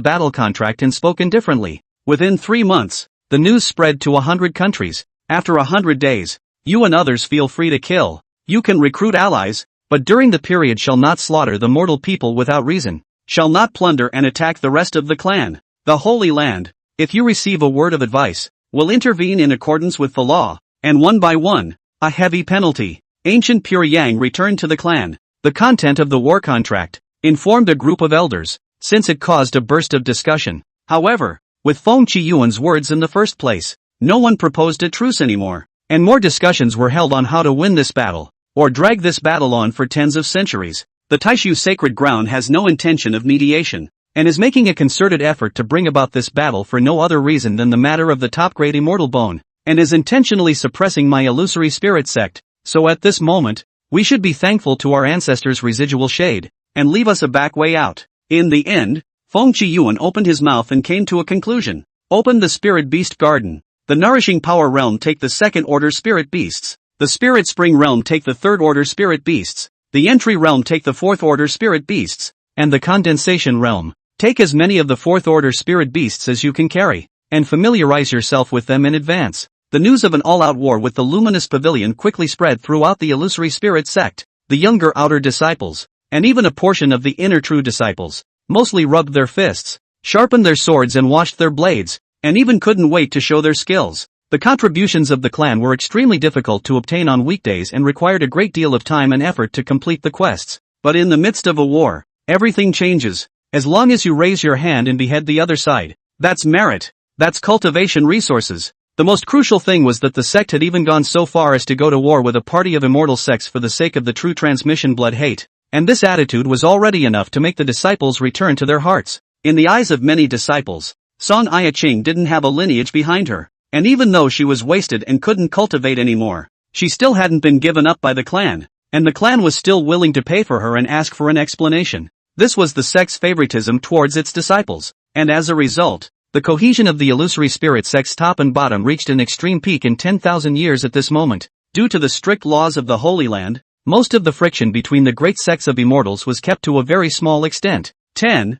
battle contract and spoke indifferently. Within 3 months, the news spread to 100 countries. After 100 days, you and others feel free to kill. You can recruit allies, but during the period shall not slaughter the mortal people without reason, shall not plunder and attack the rest of the clan. The Holy Land, if you receive a word of advice, will intervene in accordance with the law, and one by one, a heavy penalty. Ancient Puryang returned to the clan. The content of the war contract informed a group of elders, since it caused a burst of discussion. However, with Feng Qiyuan's words in the first place, no one proposed a truce anymore, and more discussions were held on how to win this battle, or drag this battle on for tens of centuries. The Taishu Sacred Ground has no intention of mediation, and is making a concerted effort to bring about this battle for no other reason than the matter of the top-grade immortal bone, and is intentionally suppressing my illusory spirit sect. So at this moment, we should be thankful to our ancestors' residual shade, and leave us a back way out. In the end, Feng Qiyuan opened his mouth and came to a conclusion. Open the Spirit Beast Garden. The Nourishing Power Realm take the second-order Spirit Beasts. The Spirit Spring Realm take the third-order Spirit Beasts. The Entry Realm take the fourth-order Spirit Beasts. And the Condensation Realm. Take as many of the fourth-order Spirit Beasts as you can carry, and familiarize yourself with them in advance. The news of an all-out war with the Luminous Pavilion quickly spread throughout the illusory spirit sect. The younger outer disciples, and even a portion of the inner true disciples, mostly rubbed their fists, sharpened their swords and washed their blades, and even couldn't wait to show their skills. The contributions of the clan were extremely difficult to obtain on weekdays and required a great deal of time and effort to complete the quests. But in the midst of a war, everything changes. As long as you raise your hand and behead the other side, that's merit. That's cultivation resources. The most crucial thing was that the sect had even gone so far as to go to war with a party of immortal sects for the sake of the true transmission blood hate. And this attitude was already enough to make the disciples return to their hearts. In the eyes of many disciples, Song Ayaching didn't have a lineage behind her. And even though she was wasted and couldn't cultivate anymore, she still hadn't been given up by the clan. And the clan was still willing to pay for her and ask for an explanation. This was the sect's favoritism towards its disciples. And as a result, the cohesion of the illusory spirit sect's top and bottom reached an extreme peak in 10,000 years at this moment. Due to the strict laws of the Holy Land, most of the friction between the great sects of immortals was kept to a very small extent. 10,000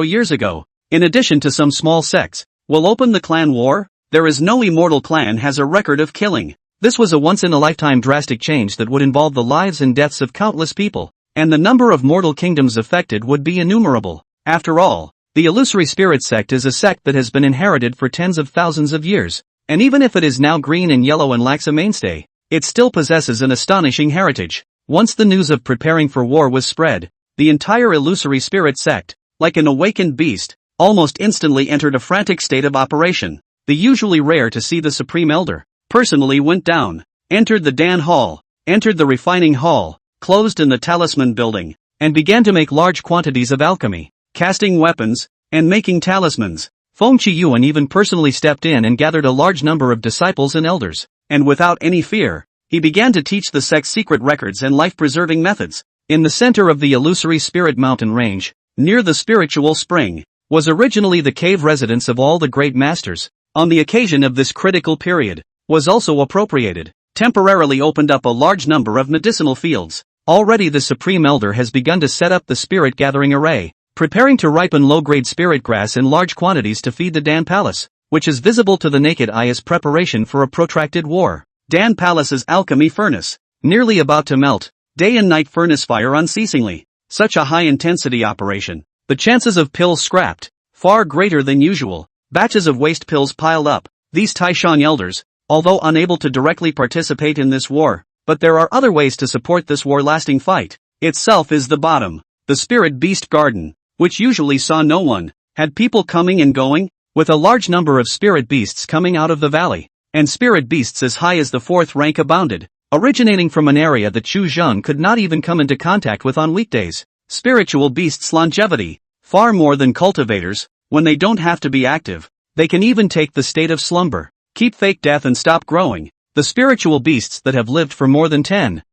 years ago, in addition to some small sects, will open the clan war? There is no immortal clan has a record of killing. This was a once-in-a-lifetime drastic change that would involve the lives and deaths of countless people, and the number of mortal kingdoms affected would be innumerable. After all, the illusory spirit sect is a sect that has been inherited for tens of thousands of years, and even if it is now green and yellow and lacks a mainstay, it still possesses an astonishing heritage. Once the news of preparing for war was spread, the entire illusory spirit sect, like an awakened beast, almost instantly entered a frantic state of operation. The usually rare to see the Supreme Elder personally went down, entered the Dan Hall, entered the Refining Hall, closed in the Talisman Building, and began to make large quantities of alchemy, casting weapons, and making talismans. Feng Qiyuan even personally stepped in and gathered a large number of disciples and elders, and without any fear, he began to teach the sect's secret records and life-preserving methods. In the center of the illusory spirit mountain range, near the spiritual spring, was originally the cave residence of all the great masters. On the occasion of this critical period, was also appropriated, temporarily opened up a large number of medicinal fields. Already the Supreme Elder has begun to set up the spirit gathering array, preparing to ripen low-grade spirit grass in large quantities to feed the Dan Palace, which is visible to the naked eye as preparation for a protracted war. Dan Palace's alchemy furnace, nearly about to melt, day and night furnace fire unceasingly. Such a high-intensity operation The chances of pills scrapped, far greater than usual. Batches of waste pills piled up. These Taishan elders, although unable to directly participate in this war, but there are other ways to support this war-lasting fight, itself is the bottom. The spirit beast garden, which usually saw no one, had people coming and going, with a large number of spirit beasts coming out of the valley, and spirit beasts as high as the 4th rank abounded, originating from an area that Chu Zheng could not even come into contact with on weekdays. Spiritual beasts' longevity, far more than cultivators. When they don't have to be active, they can even take the state of slumber, keep fake death and stop growing. The spiritual beasts that have lived for more than 10,000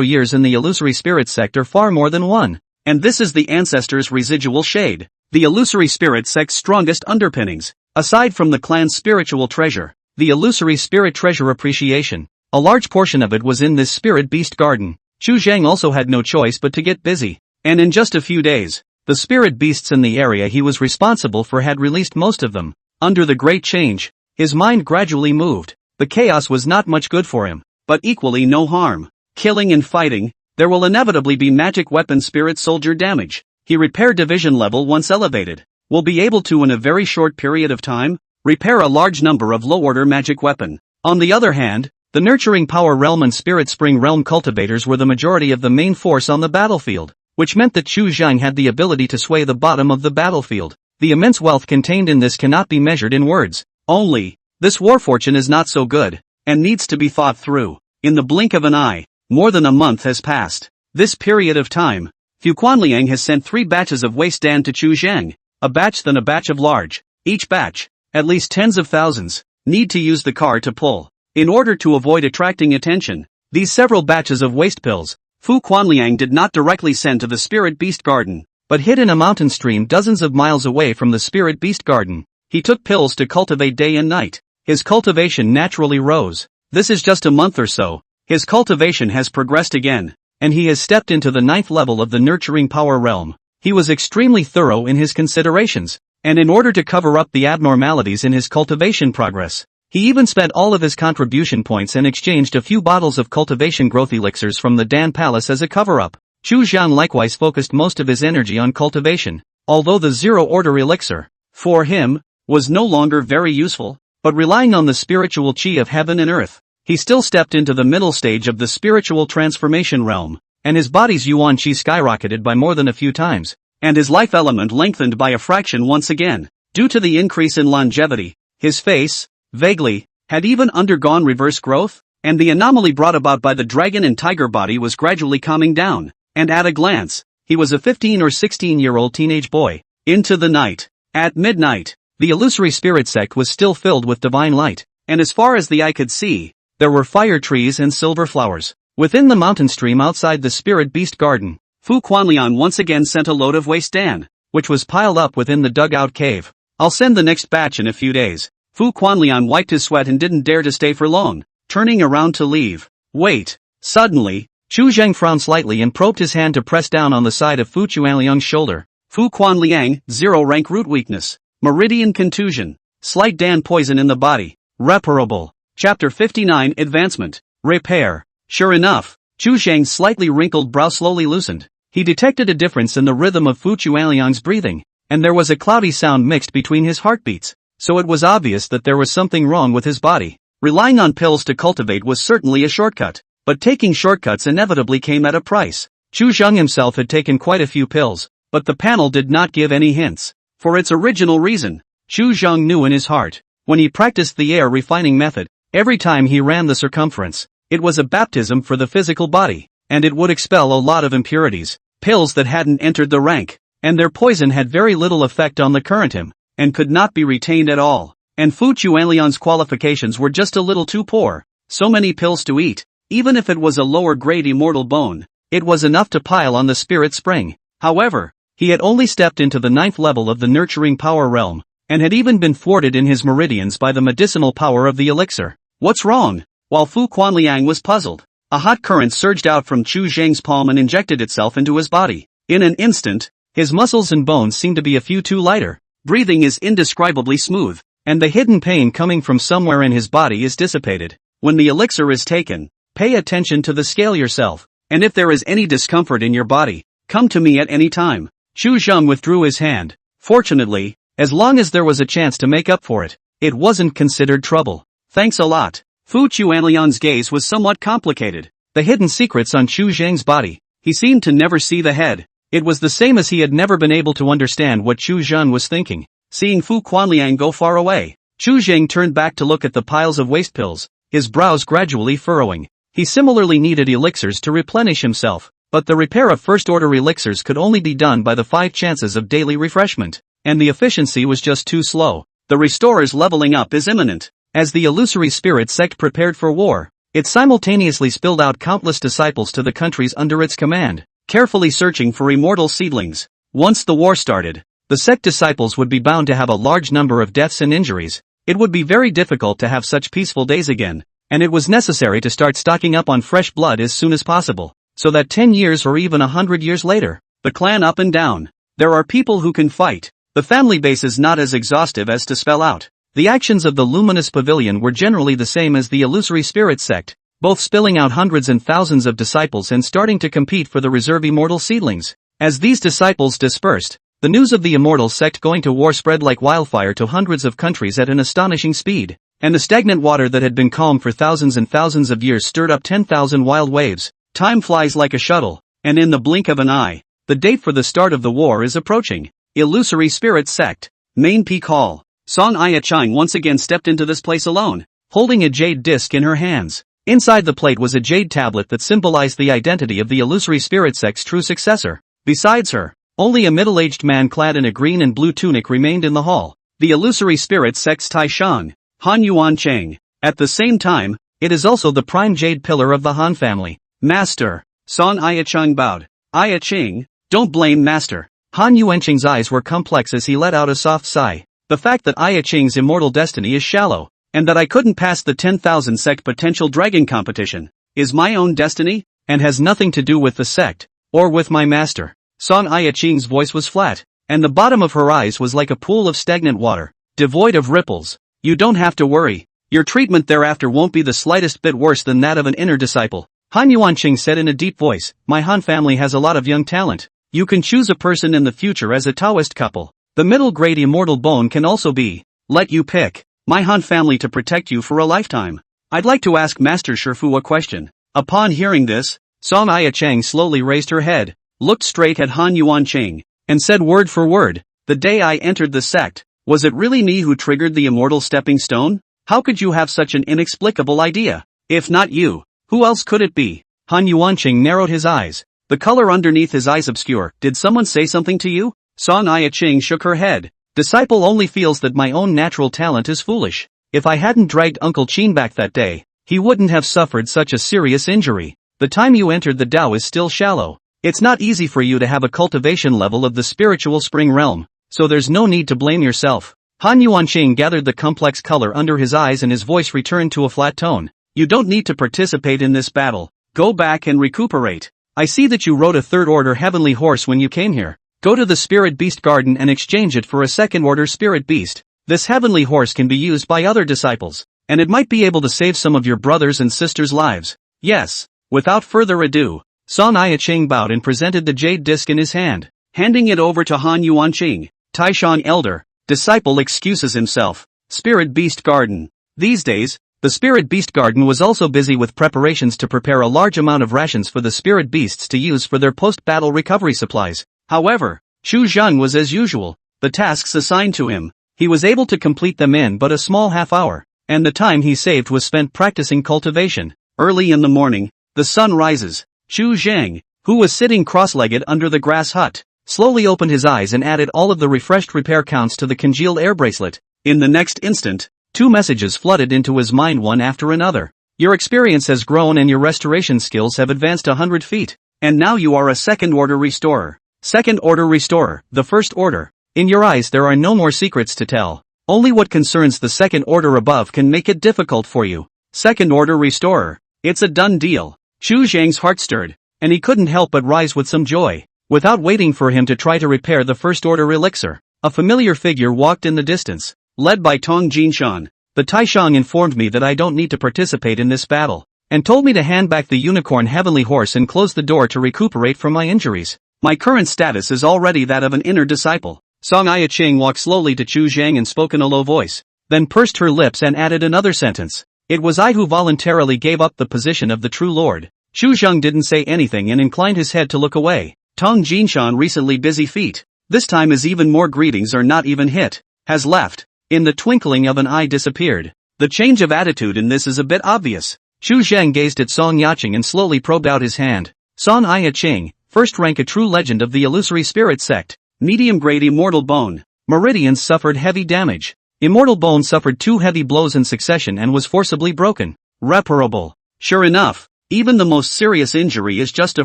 years in the illusory spirit sector, far more than one. And this is the ancestors' residual shade. The illusory spirit sect's strongest underpinnings, aside from the clan's spiritual treasure, the illusory spirit treasure appreciation. A large portion of it was in this spirit beast garden. Chu Zheng also had no choice but to get busy. And in just a few days, the spirit beasts in the area he was responsible for had released most of them. Under the great change, his mind gradually moved. The chaos was not much good for him, but equally no harm. Killing and fighting, there will inevitably be magic weapon spirit soldier damage. He repair division level once elevated, will be able to in a very short period of time, repair a large number of low-order magic weapon. On the other hand, the nurturing power realm and spirit spring realm cultivators were the majority of the main force on the battlefield, which meant that Chu Zheng had the ability to sway the bottom of the battlefield. The immense wealth contained in this cannot be measured in words. Only, this war fortune is not so good, and needs to be thought through. In the blink of an eye, more than a month has passed. This period of time, Fu Quanliang has sent 3 batches of waste dan to Chu Zheng, a batch then a batch of large. Each batch, at least tens of thousands, need to use the car to pull. In order to avoid attracting attention, these several batches of waste pills, Fu Quanliang did not directly send to the Spirit Beast Garden, but hid in a mountain stream dozens of miles away from the Spirit Beast Garden. He took pills to cultivate day and night. His cultivation naturally rose. This is just a month or so. His cultivation has progressed again, and he has stepped into the 9th level of the nurturing power realm. He was extremely thorough in his considerations, and in order to cover up the abnormalities in his cultivation progress, he even spent all of his contribution points and exchanged a few bottles of cultivation growth elixirs from the Dan Palace as a cover-up. Chu Zhang likewise focused most of his energy on cultivation, although the zero-order elixir, for him, was no longer very useful, but relying on the spiritual chi of heaven and earth, he still stepped into the middle stage of the spiritual transformation realm, and his body's yuan chi skyrocketed by more than a few times, and his life element lengthened by a fraction once again. Due to the increase in longevity, his face, vaguely, had even undergone reverse growth, and the anomaly brought about by the dragon and tiger body was gradually calming down, and at a glance, he was a 15 or 16-year-old teenage boy. Into the night. At midnight, the illusory spirit sect was still filled with divine light, and as far as the eye could see, there were fire trees and silver flowers. Within the mountain stream outside the spirit beast garden, Fu Quanliang once again sent a load of waste dan, which was piled up within the dugout cave. I'll send the next batch in a few days. Fu Quanliang wiped his sweat and didn't dare to stay for long, turning around to leave. Wait. Suddenly, Chu Zheng frowned slightly and probed his hand to press down on the side of Fu Quanliang's shoulder. Fu Quanliang, 0 rank root weakness. Meridian contusion. Slight dan poison in the body. Reparable. Chapter 59 Advancement. Repair. Sure enough, Chu Zheng's slightly wrinkled brow slowly loosened. He detected a difference in the rhythm of Fu Quanliang's breathing, and there was a cloudy sound mixed between his heartbeats. So it was obvious that there was something wrong with his body. Relying on pills to cultivate was certainly a shortcut, but taking shortcuts inevitably came at a price. Chu Zheng himself had taken quite a few pills, but the panel did not give any hints. For its original reason, Chu Zheng knew in his heart, when he practiced the air refining method, every time he ran the circumference, it was a baptism for the physical body, and it would expel a lot of impurities, pills that hadn't entered the rank, and their poison had very little effect on the current him, and could not be retained at all. And Fu Quanliang's qualifications were just a little too poor. So many pills to eat, even if it was a lower grade immortal bone, it was enough to pile on the spirit spring. However, he had only stepped into the 9th level of the nurturing power realm, and had even been thwarted in his meridians by the medicinal power of the elixir. What's wrong? While Fu Quanliang was puzzled, a hot current surged out from Chu Zheng's palm and injected itself into his body. In an instant, his muscles and bones seemed to be a few too lighter. Breathing is indescribably smooth, and the hidden pain coming from somewhere in his body is dissipated. When the elixir is taken, pay attention to the scale yourself, and if there is any discomfort in your body, come to me at any time. Chu Zheng withdrew his hand. Fortunately, as long as there was a chance to make up for it, it wasn't considered trouble. Thanks a lot. Fu Chuanlian's gaze was somewhat complicated. The hidden secrets on Chu Zheng's body. He seemed to never see the head. It was the same as he had never been able to understand what Chu Zheng was thinking. Seeing Fu Quanliang go far away, Chu Zheng turned back to look at the piles of waste pills, his brows gradually furrowing. He similarly needed elixirs to replenish himself, but the repair of first-order elixirs could only be done by the 5 chances of daily refreshment, and the efficiency was just too slow. The restorer's leveling up is imminent. As the illusory spirit sect prepared for war, it simultaneously spilled out countless disciples to the countries under its command, carefully searching for immortal seedlings. Once the war started, the sect disciples would be bound to have a large number of deaths and injuries. It would be very difficult to have such peaceful days again, and it was necessary to start stocking up on fresh blood as soon as possible, so that 10 years or even 100 years later, the clan up and down, there are people who can fight. The family base is not as exhaustive as to spell out. The actions of the Luminous Pavilion were generally the same as the Illusory Spirit sect, both spilling out hundreds and thousands of disciples and starting to compete for the reserve immortal seedlings. As these disciples dispersed, the news of the immortal sect going to war spread like wildfire to hundreds of countries at an astonishing speed, and the stagnant water that had been calm for thousands and thousands of years stirred up 10,000 wild waves. Time flies like a shuttle, and in the blink of an eye, the date for the start of the war is approaching. Illusory Spirit Sect, Main Peak Hall. Song Aya Chang once again stepped into this place alone, holding a jade disc in her hands. Inside the plate was a jade tablet that symbolized the identity of the Illusory Spirit Sect's true successor. Besides her, only a middle-aged man clad in a green and blue tunic remained in the hall. The Illusory Spirit Sect's Tai Shang, Han Yuan Cheng. At the same time, it is also the prime jade pillar of the Han family. Master. Song Aya Chang bowed. Aya Cheng, don't blame Master. Han Yuancheng's eyes were complex as he let out a soft sigh. The fact that Aya Cheng's immortal destiny is shallow, and that I couldn't pass the 10,000 sect potential dragon competition, is my own destiny, and has nothing to do with the sect, or with my master. Song Aya Cheng's voice was flat, and the bottom of her eyes was like a pool of stagnant water, devoid of ripples. You don't have to worry. Your treatment thereafter won't be the slightest bit worse than that of an inner disciple. Han Yuancheng said in a deep voice, my Han family has a lot of young talent. You can choose a person in the future as a Taoist couple. The middle-grade immortal bone can also be, let you pick, my Han family to protect you for a lifetime. I'd like to ask Master Shifu a question. Upon hearing this, Song Aya Chang slowly raised her head, looked straight at Han Yuancheng, and said word for word, the day I entered the sect, was it really me who triggered the immortal stepping stone? How could you have such an inexplicable idea? If not you, who else could it be? Han Yuancheng narrowed his eyes, the color underneath his eyes obscure. Did someone say something to you? Song Aya Cheng shook her head. Disciple only feels that my own natural talent is foolish. If I hadn't dragged Uncle Qin back that day, he wouldn't have suffered such a serious injury. The time you entered the Tao is still shallow. It's not easy for you to have a cultivation level of the spiritual spring realm, so there's no need to blame yourself. Han Yuancheng gathered the complex color under his eyes and his voice returned to a flat tone. You don't need to participate in this battle. Go back and recuperate. I see that you rode a third-order heavenly horse when you came here. Go to the Spirit Beast Garden and exchange it for a second-order Spirit Beast. This heavenly horse can be used by other disciples, and it might be able to save some of your brothers and sisters' lives. Yes. Without further ado, Song Aya Cheng bowed and presented the jade disc in his hand, handing it over to Han Yuancheng. Taishan Elder, disciple excuses himself. Spirit Beast Garden. These days, the Spirit Beast Garden was also busy with preparations to prepare a large amount of rations for the Spirit Beasts to use for their post-battle recovery supplies. However, Chu Zheng was as usual. The tasks assigned to him, he was able to complete them in but a small half hour, and the time he saved was spent practicing cultivation. Early in the morning, the sun rises. Chu Zheng, who was sitting cross-legged under the grass hut, slowly opened his eyes and added all of the refreshed repair counts to the congealed air bracelet. In the next instant, 2 messages flooded into his mind one after another. Your experience has grown and your restoration skills have advanced 100 feet, and now you are a second-order restorer. Second-order restorer, the first order. In your eyes there are no more secrets to tell. Only what concerns the second order above can make it difficult for you. Second-order restorer. It's a done deal. Chu Zheng's heart stirred, and he couldn't help but rise with some joy. Without waiting for him to try to repair the first-order elixir, a familiar figure walked in the distance, led by Tong Jinshan. The Taishang informed me that I don't need to participate in this battle, and told me to hand back the unicorn heavenly horse and close the door to recuperate from my injuries. My current status is already that of an inner disciple. Song Ai-ching walked slowly to Chu Zhang and spoke in a low voice, then pursed her lips and added another sentence. It was I who voluntarily gave up the position of the true lord. Chu Zhang didn't say anything and inclined his head to look away. Tong Jinshan recently busy feet. This time is even more greetings are not even hit. Has left. In the twinkling of an eye disappeared. The change of attitude in this is a bit obvious. Chu Zhang gazed at Song Yaching and slowly probed out his hand. Song Ai-ching, first rank a true legend of the illusory spirit sect. Medium grade immortal bone. Meridians suffered heavy damage. Immortal bone suffered 2 heavy blows in succession and was forcibly broken. Reparable. Sure enough, even the most serious injury is just a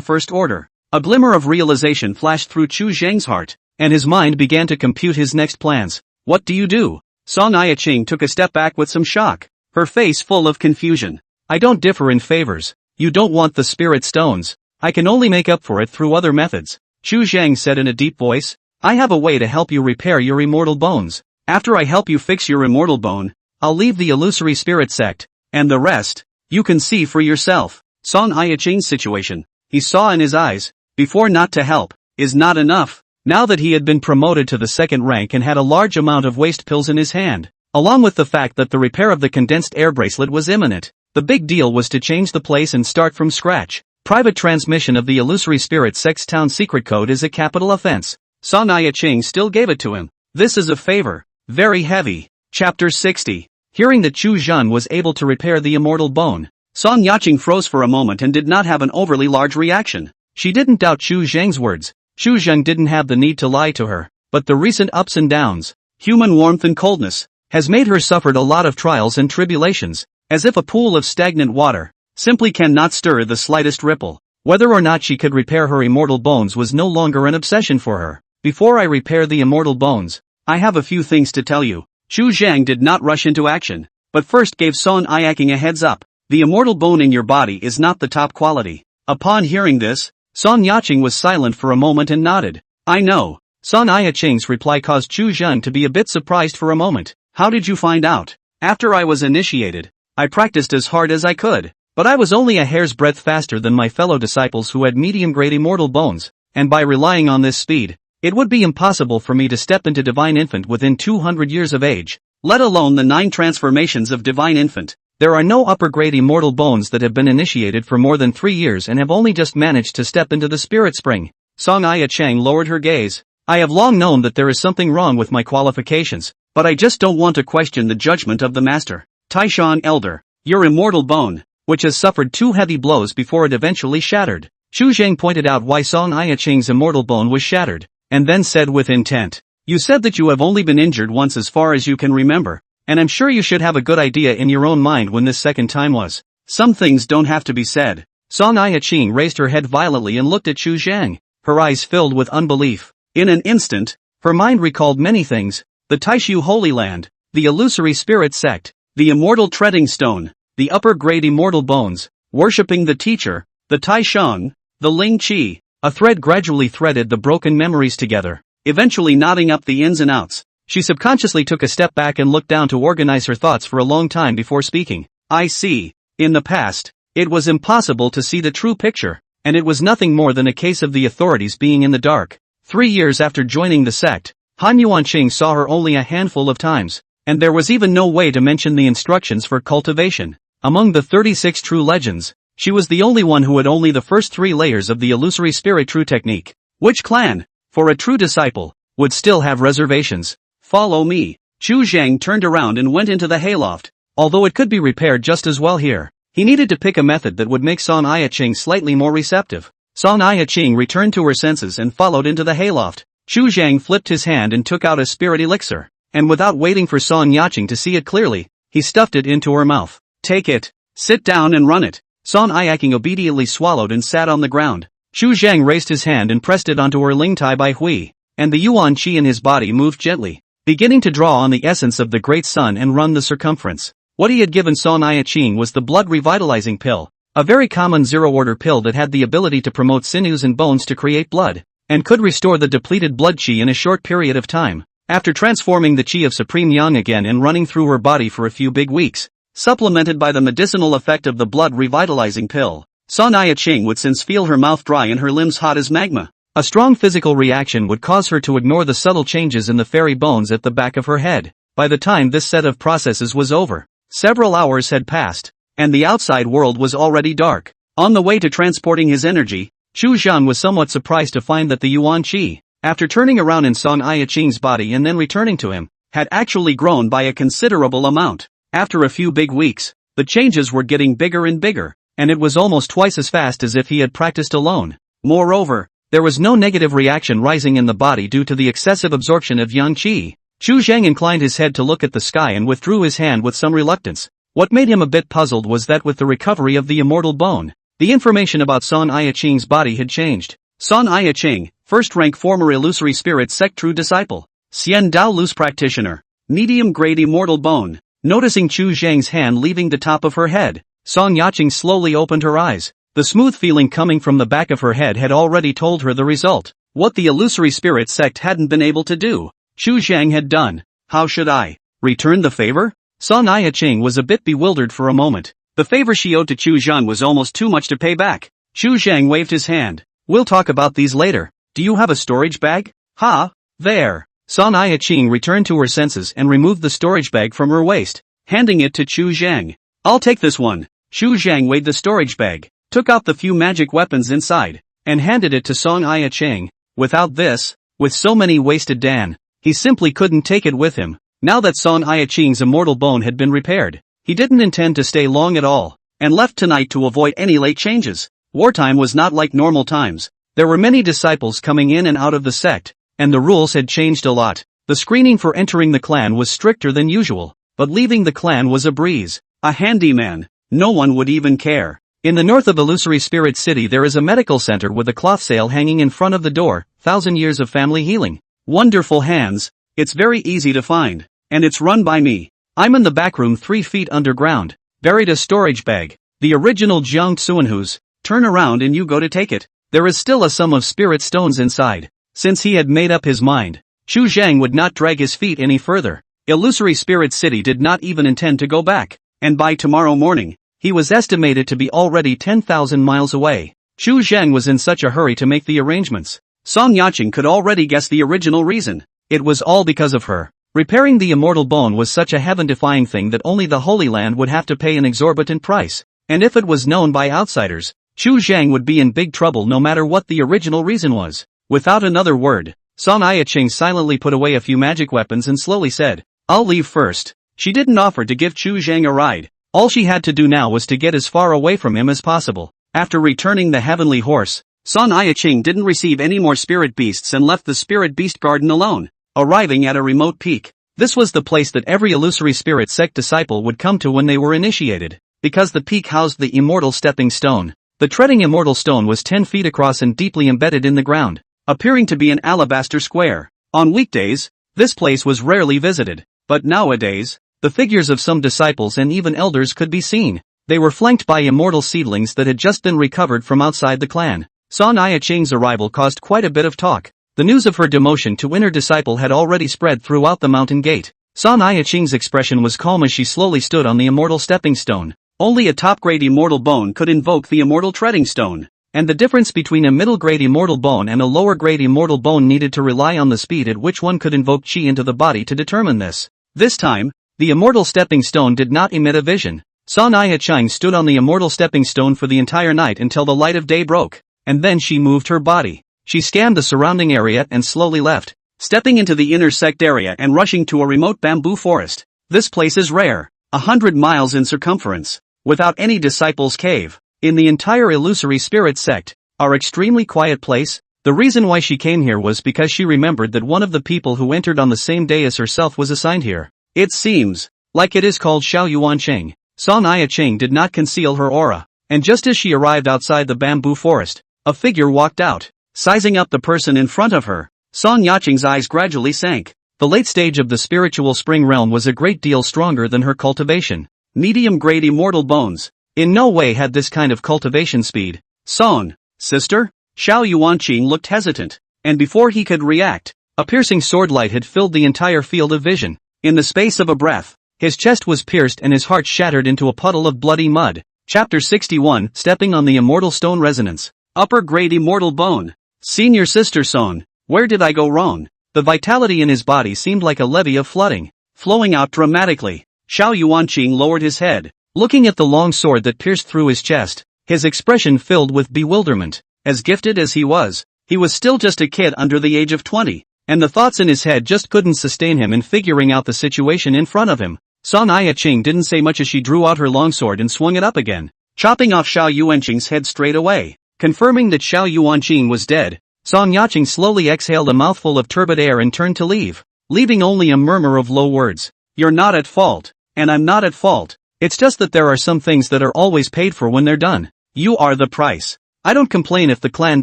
first order. A glimmer of realization flashed through Chu Zhang's heart, and his mind began to compute his next plans. What do you do? Song Ai-ching took a step back with some shock, her face full of confusion. I don't differ in favors. You don't want the spirit stones. I can only make up for it through other methods. Chu Zhang said in a deep voice. I have a way to help you repair your immortal bones. After I help you fix your immortal bone, I'll leave the illusory spirit sect, and the rest, you can see for yourself. Song Ai-ching's situation, he saw in his eyes, before not to help, is not enough. Now that he had been promoted to the second rank and had a large amount of waste pills in his hand, along with the fact that the repair of the condensed air bracelet was imminent, the big deal was to change the place and start from scratch. Private transmission of the illusory spirit sect's town secret code is a capital offense. Song Ai-ching still gave it to him. This is a favor. Very heavy. Chapter 60. Hearing that Chu Zhan was able to repair the immortal bone, Song Yaching froze for a moment and did not have an overly large reaction. She didn't doubt Chu Zhang's words. Chu Zhang didn't have the need to lie to her, but the recent ups and downs, human warmth and coldness, has made her suffered a lot of trials and tribulations, as if a pool of stagnant water, simply cannot stir the slightest ripple. Whether or not she could repair her immortal bones was no longer an obsession for her. Before I repair the immortal bones, I have a few things to tell you. Chu Zhang did not rush into action, but first gave Song Ai-ching a heads up. The immortal bone in your body is not the top quality. Upon hearing this, Song Yaching was silent for a moment and nodded. I know. Song Ai-ching's reply caused Chu Zhan to be a bit surprised for a moment. How did you find out? After I was initiated, I practiced as hard as I could, but I was only a hair's breadth faster than my fellow disciples who had medium-grade immortal bones, and by relying on this speed, it would be impossible for me to step into Divine Infant within 200 years of age, let alone the 9 transformations of Divine Infant. There are no upper-grade immortal bones that have been initiated for more than 3 years and have only just managed to step into the spirit spring. Song Ai-ching lowered her gaze. I have long known that there is something wrong with my qualifications, but I just don't want to question the judgment of the master. Taishan Elder, your immortal bone, which has suffered 2 heavy blows before it eventually shattered. Chu Zhang pointed out why Song Ai-ching's immortal bone was shattered, and then said with intent, you said that you have only been injured once as far as you can remember, and I'm sure you should have a good idea in your own mind when this second time was. Some things don't have to be said. Song Ai-ching raised her head violently and looked at Chu Zhang, her eyes filled with unbelief. In an instant, her mind recalled many things, the Taishu Holy Land, the illusory spirit sect, the immortal treading stone, the upper-grade immortal bones, worshipping the teacher, the Taishang, the Ling Qi. A thread gradually threaded the broken memories together, eventually knotting up the ins and outs. She subconsciously took a step back and looked down to organize her thoughts for a long time before speaking. I see. In the past, it was impossible to see the true picture, and it was nothing more than a case of the authorities being in the dark. 3 years after joining the sect, Han Yuanqing saw her only a handful of times, and there was even no way to mention the instructions for cultivation. Among the 36 true legends, she was the only one who had only the first 3 layers of the illusory spirit true technique. Which clan, for a true disciple, would still have reservations? Follow me. Chu Zhang turned around and went into the hayloft. Although it could be repaired just as well here, he needed to pick a method that would make Song Ai-ching slightly more receptive. Song Ai-ching returned to her senses and followed into the hayloft. Chu Zhang flipped his hand and took out a spirit elixir, and without waiting for Song Yaching to see it clearly, he stuffed it into her mouth. Take it. Sit down and run it. Song Ai-ching obediently swallowed and sat on the ground. Chu Zhang raised his hand and pressed it onto her Ling Tai Bai Hui, and the Yuan Qi in his body moved gently, beginning to draw on the essence of the Great Sun and run the circumference. What he had given Song Ai-ching was the blood revitalizing pill, a very common zero-order pill that had the ability to promote sinews and bones to create blood, and could restore the depleted blood qi in a short period of time. After transforming the qi of Supreme Yang again and running through her body for a few big weeks, supplemented by the medicinal effect of the blood revitalizing pill, Song Ai-ching would since feel her mouth dry and her limbs hot as magma. A strong physical reaction would cause her to ignore the subtle changes in the fairy bones at the back of her head. By the time this set of processes was over, several hours had passed, and the outside world was already dark. On the way to transporting his energy, Chu Zhang was somewhat surprised to find that the Yuan Qi, after turning around in Song Yiqing's body and then returning to him, had actually grown by a considerable amount. After a few big weeks, the changes were getting bigger and bigger, and it was almost twice as fast as if he had practiced alone. Moreover, there was no negative reaction rising in the body due to the excessive absorption of yang qi. Chu Zhang inclined his head to look at the sky and withdrew his hand with some reluctance. What made him a bit puzzled was that with the recovery of the immortal bone, the information about Song Yiqing's body had changed. Song Yiqing, first-rank former illusory spirit sect true disciple. Xian Dao loose practitioner. Medium-grade immortal bone. Noticing Chu Zhang's hand leaving the top of her head, Song Yiqing slowly opened her eyes. The smooth feeling coming from the back of her head had already told her the result. What the illusory spirit sect hadn't been able to do, Chu Zhang had done. How should I return the favor? Song Yiqing was a bit bewildered for a moment. The favor she owed to Chu Zhang was almost too much to pay back. Chu Zhang waved his hand. We'll talk about these later. Do you have a storage bag? Ha! There. Song Yiqing returned to her senses and removed the storage bag from her waist, handing it to Chu Zhang. I'll take this one. Chu Zhang weighed the storage bag, took out the few magic weapons inside, and handed it to Song Yiqing. Without this, with so many wasted Dan, he simply couldn't take it with him. Now that Song Yiqing's immortal bone had been repaired, he didn't intend to stay long at all, and left tonight to avoid any late changes. Wartime was not like normal times. There were many disciples coming in and out of the sect, and the rules had changed a lot. The screening for entering the clan was stricter than usual, but leaving the clan was a breeze. A handyman. No one would even care. In the north of Illusory Spirit City there is a medical center with a cloth sail hanging in front of the door, 1,000 years of family healing. Wonderful hands. It's very easy to find, and it's run by me. I'm in the back room 3 feet underground, buried a storage bag, the original Jiang Xuanhu's. Turn around and you go to take it. There is still a sum of spirit stones inside. Since he had made up his mind, Chu Zhang would not drag his feet any further. Illusory Spirit City did not even intend to go back, and by tomorrow morning, he was estimated to be already 10,000 miles away. Chu Zhang was in such a hurry to make the arrangements. Song Yiqing could already guess the original reason. It was all because of her. Repairing the immortal bone was such a heaven-defying thing that only the Holy Land would have to pay an exorbitant price, and if it was known by outsiders, Chu Zhang would be in big trouble no matter what the original reason was. Without another word, Song Yiqing silently put away a few magic weapons and slowly said, I'll leave first. She didn't offer to give Chu Zhang a ride. All she had to do now was to get as far away from him as possible. After returning the heavenly horse, Song Yiqing didn't receive any more spirit beasts and left the spirit beast garden alone, arriving at a remote peak. This was the place that every illusory spirit sect disciple would come to when they were initiated, because the peak housed the immortal stepping stone. The treading immortal stone was 10 feet across and deeply embedded in the ground, appearing to be an alabaster square. On weekdays, this place was rarely visited, but nowadays, the figures of some disciples and even elders could be seen. They were flanked by immortal seedlings that had just been recovered from outside the clan. Song Yiqing's arrival caused quite a bit of talk. The news of her demotion to inner disciple had already spread throughout the mountain gate. Song Yiqing's expression was calm as she slowly stood on the immortal stepping stone. Only a top-grade immortal bone could invoke the immortal treading stone, and the difference between a middle-grade immortal bone and a lower-grade immortal bone needed to rely on the speed at which one could invoke chi into the body to determine this. This time, the immortal stepping stone did not emit a vision. Song Yiqing stood on the immortal stepping stone for the entire night until the light of day broke, and then she moved her body. She scanned the surrounding area and slowly left, stepping into the inner sect area and rushing to a remote bamboo forest. This place is rare, 100 miles in circumference, without any disciples' cave, in the entire illusory spirit sect, our extremely quiet place. The reason why she came here was because she remembered that one of the people who entered on the same day as herself was assigned here. It seems like it is called Xiao Yuanqing. Song Yiqing did not conceal her aura, and just as she arrived outside the bamboo forest, a figure walked out. Sizing up the person in front of her, Song Yiqing's eyes gradually sank. The late stage of the spiritual spring realm was a great deal stronger than her cultivation. Medium-grade immortal bones. In no way had this kind of cultivation speed. Song, sister? Xiao Yuanqing looked hesitant, and before he could react, a piercing sword light had filled the entire field of vision. In the space of a breath, his chest was pierced and his heart shattered into a puddle of bloody mud. Chapter 61, Stepping on the Immortal Stone Resonance. Upper grade immortal bone. Senior Sister Song, where did I go wrong? The vitality in his body seemed like a levee of flooding, flowing out dramatically. Xiao Yuanqing lowered his head, looking at the long sword that pierced through his chest, his expression filled with bewilderment. As gifted as he was still just a kid under the age of 20, and the thoughts in his head just couldn't sustain him in figuring out the situation in front of him. Song Yiqing didn't say much as she drew out her longsword and swung it up again, chopping off Xiao Yuanqing's head straight away. Confirming that Xiao Yuanqing was dead, Song Yiqing slowly exhaled a mouthful of turbid air and turned to leave, leaving only a murmur of low words. You're not at fault, and I'm not at fault. It's just that there are some things that are always paid for when they're done. You are the price. I don't complain if the clan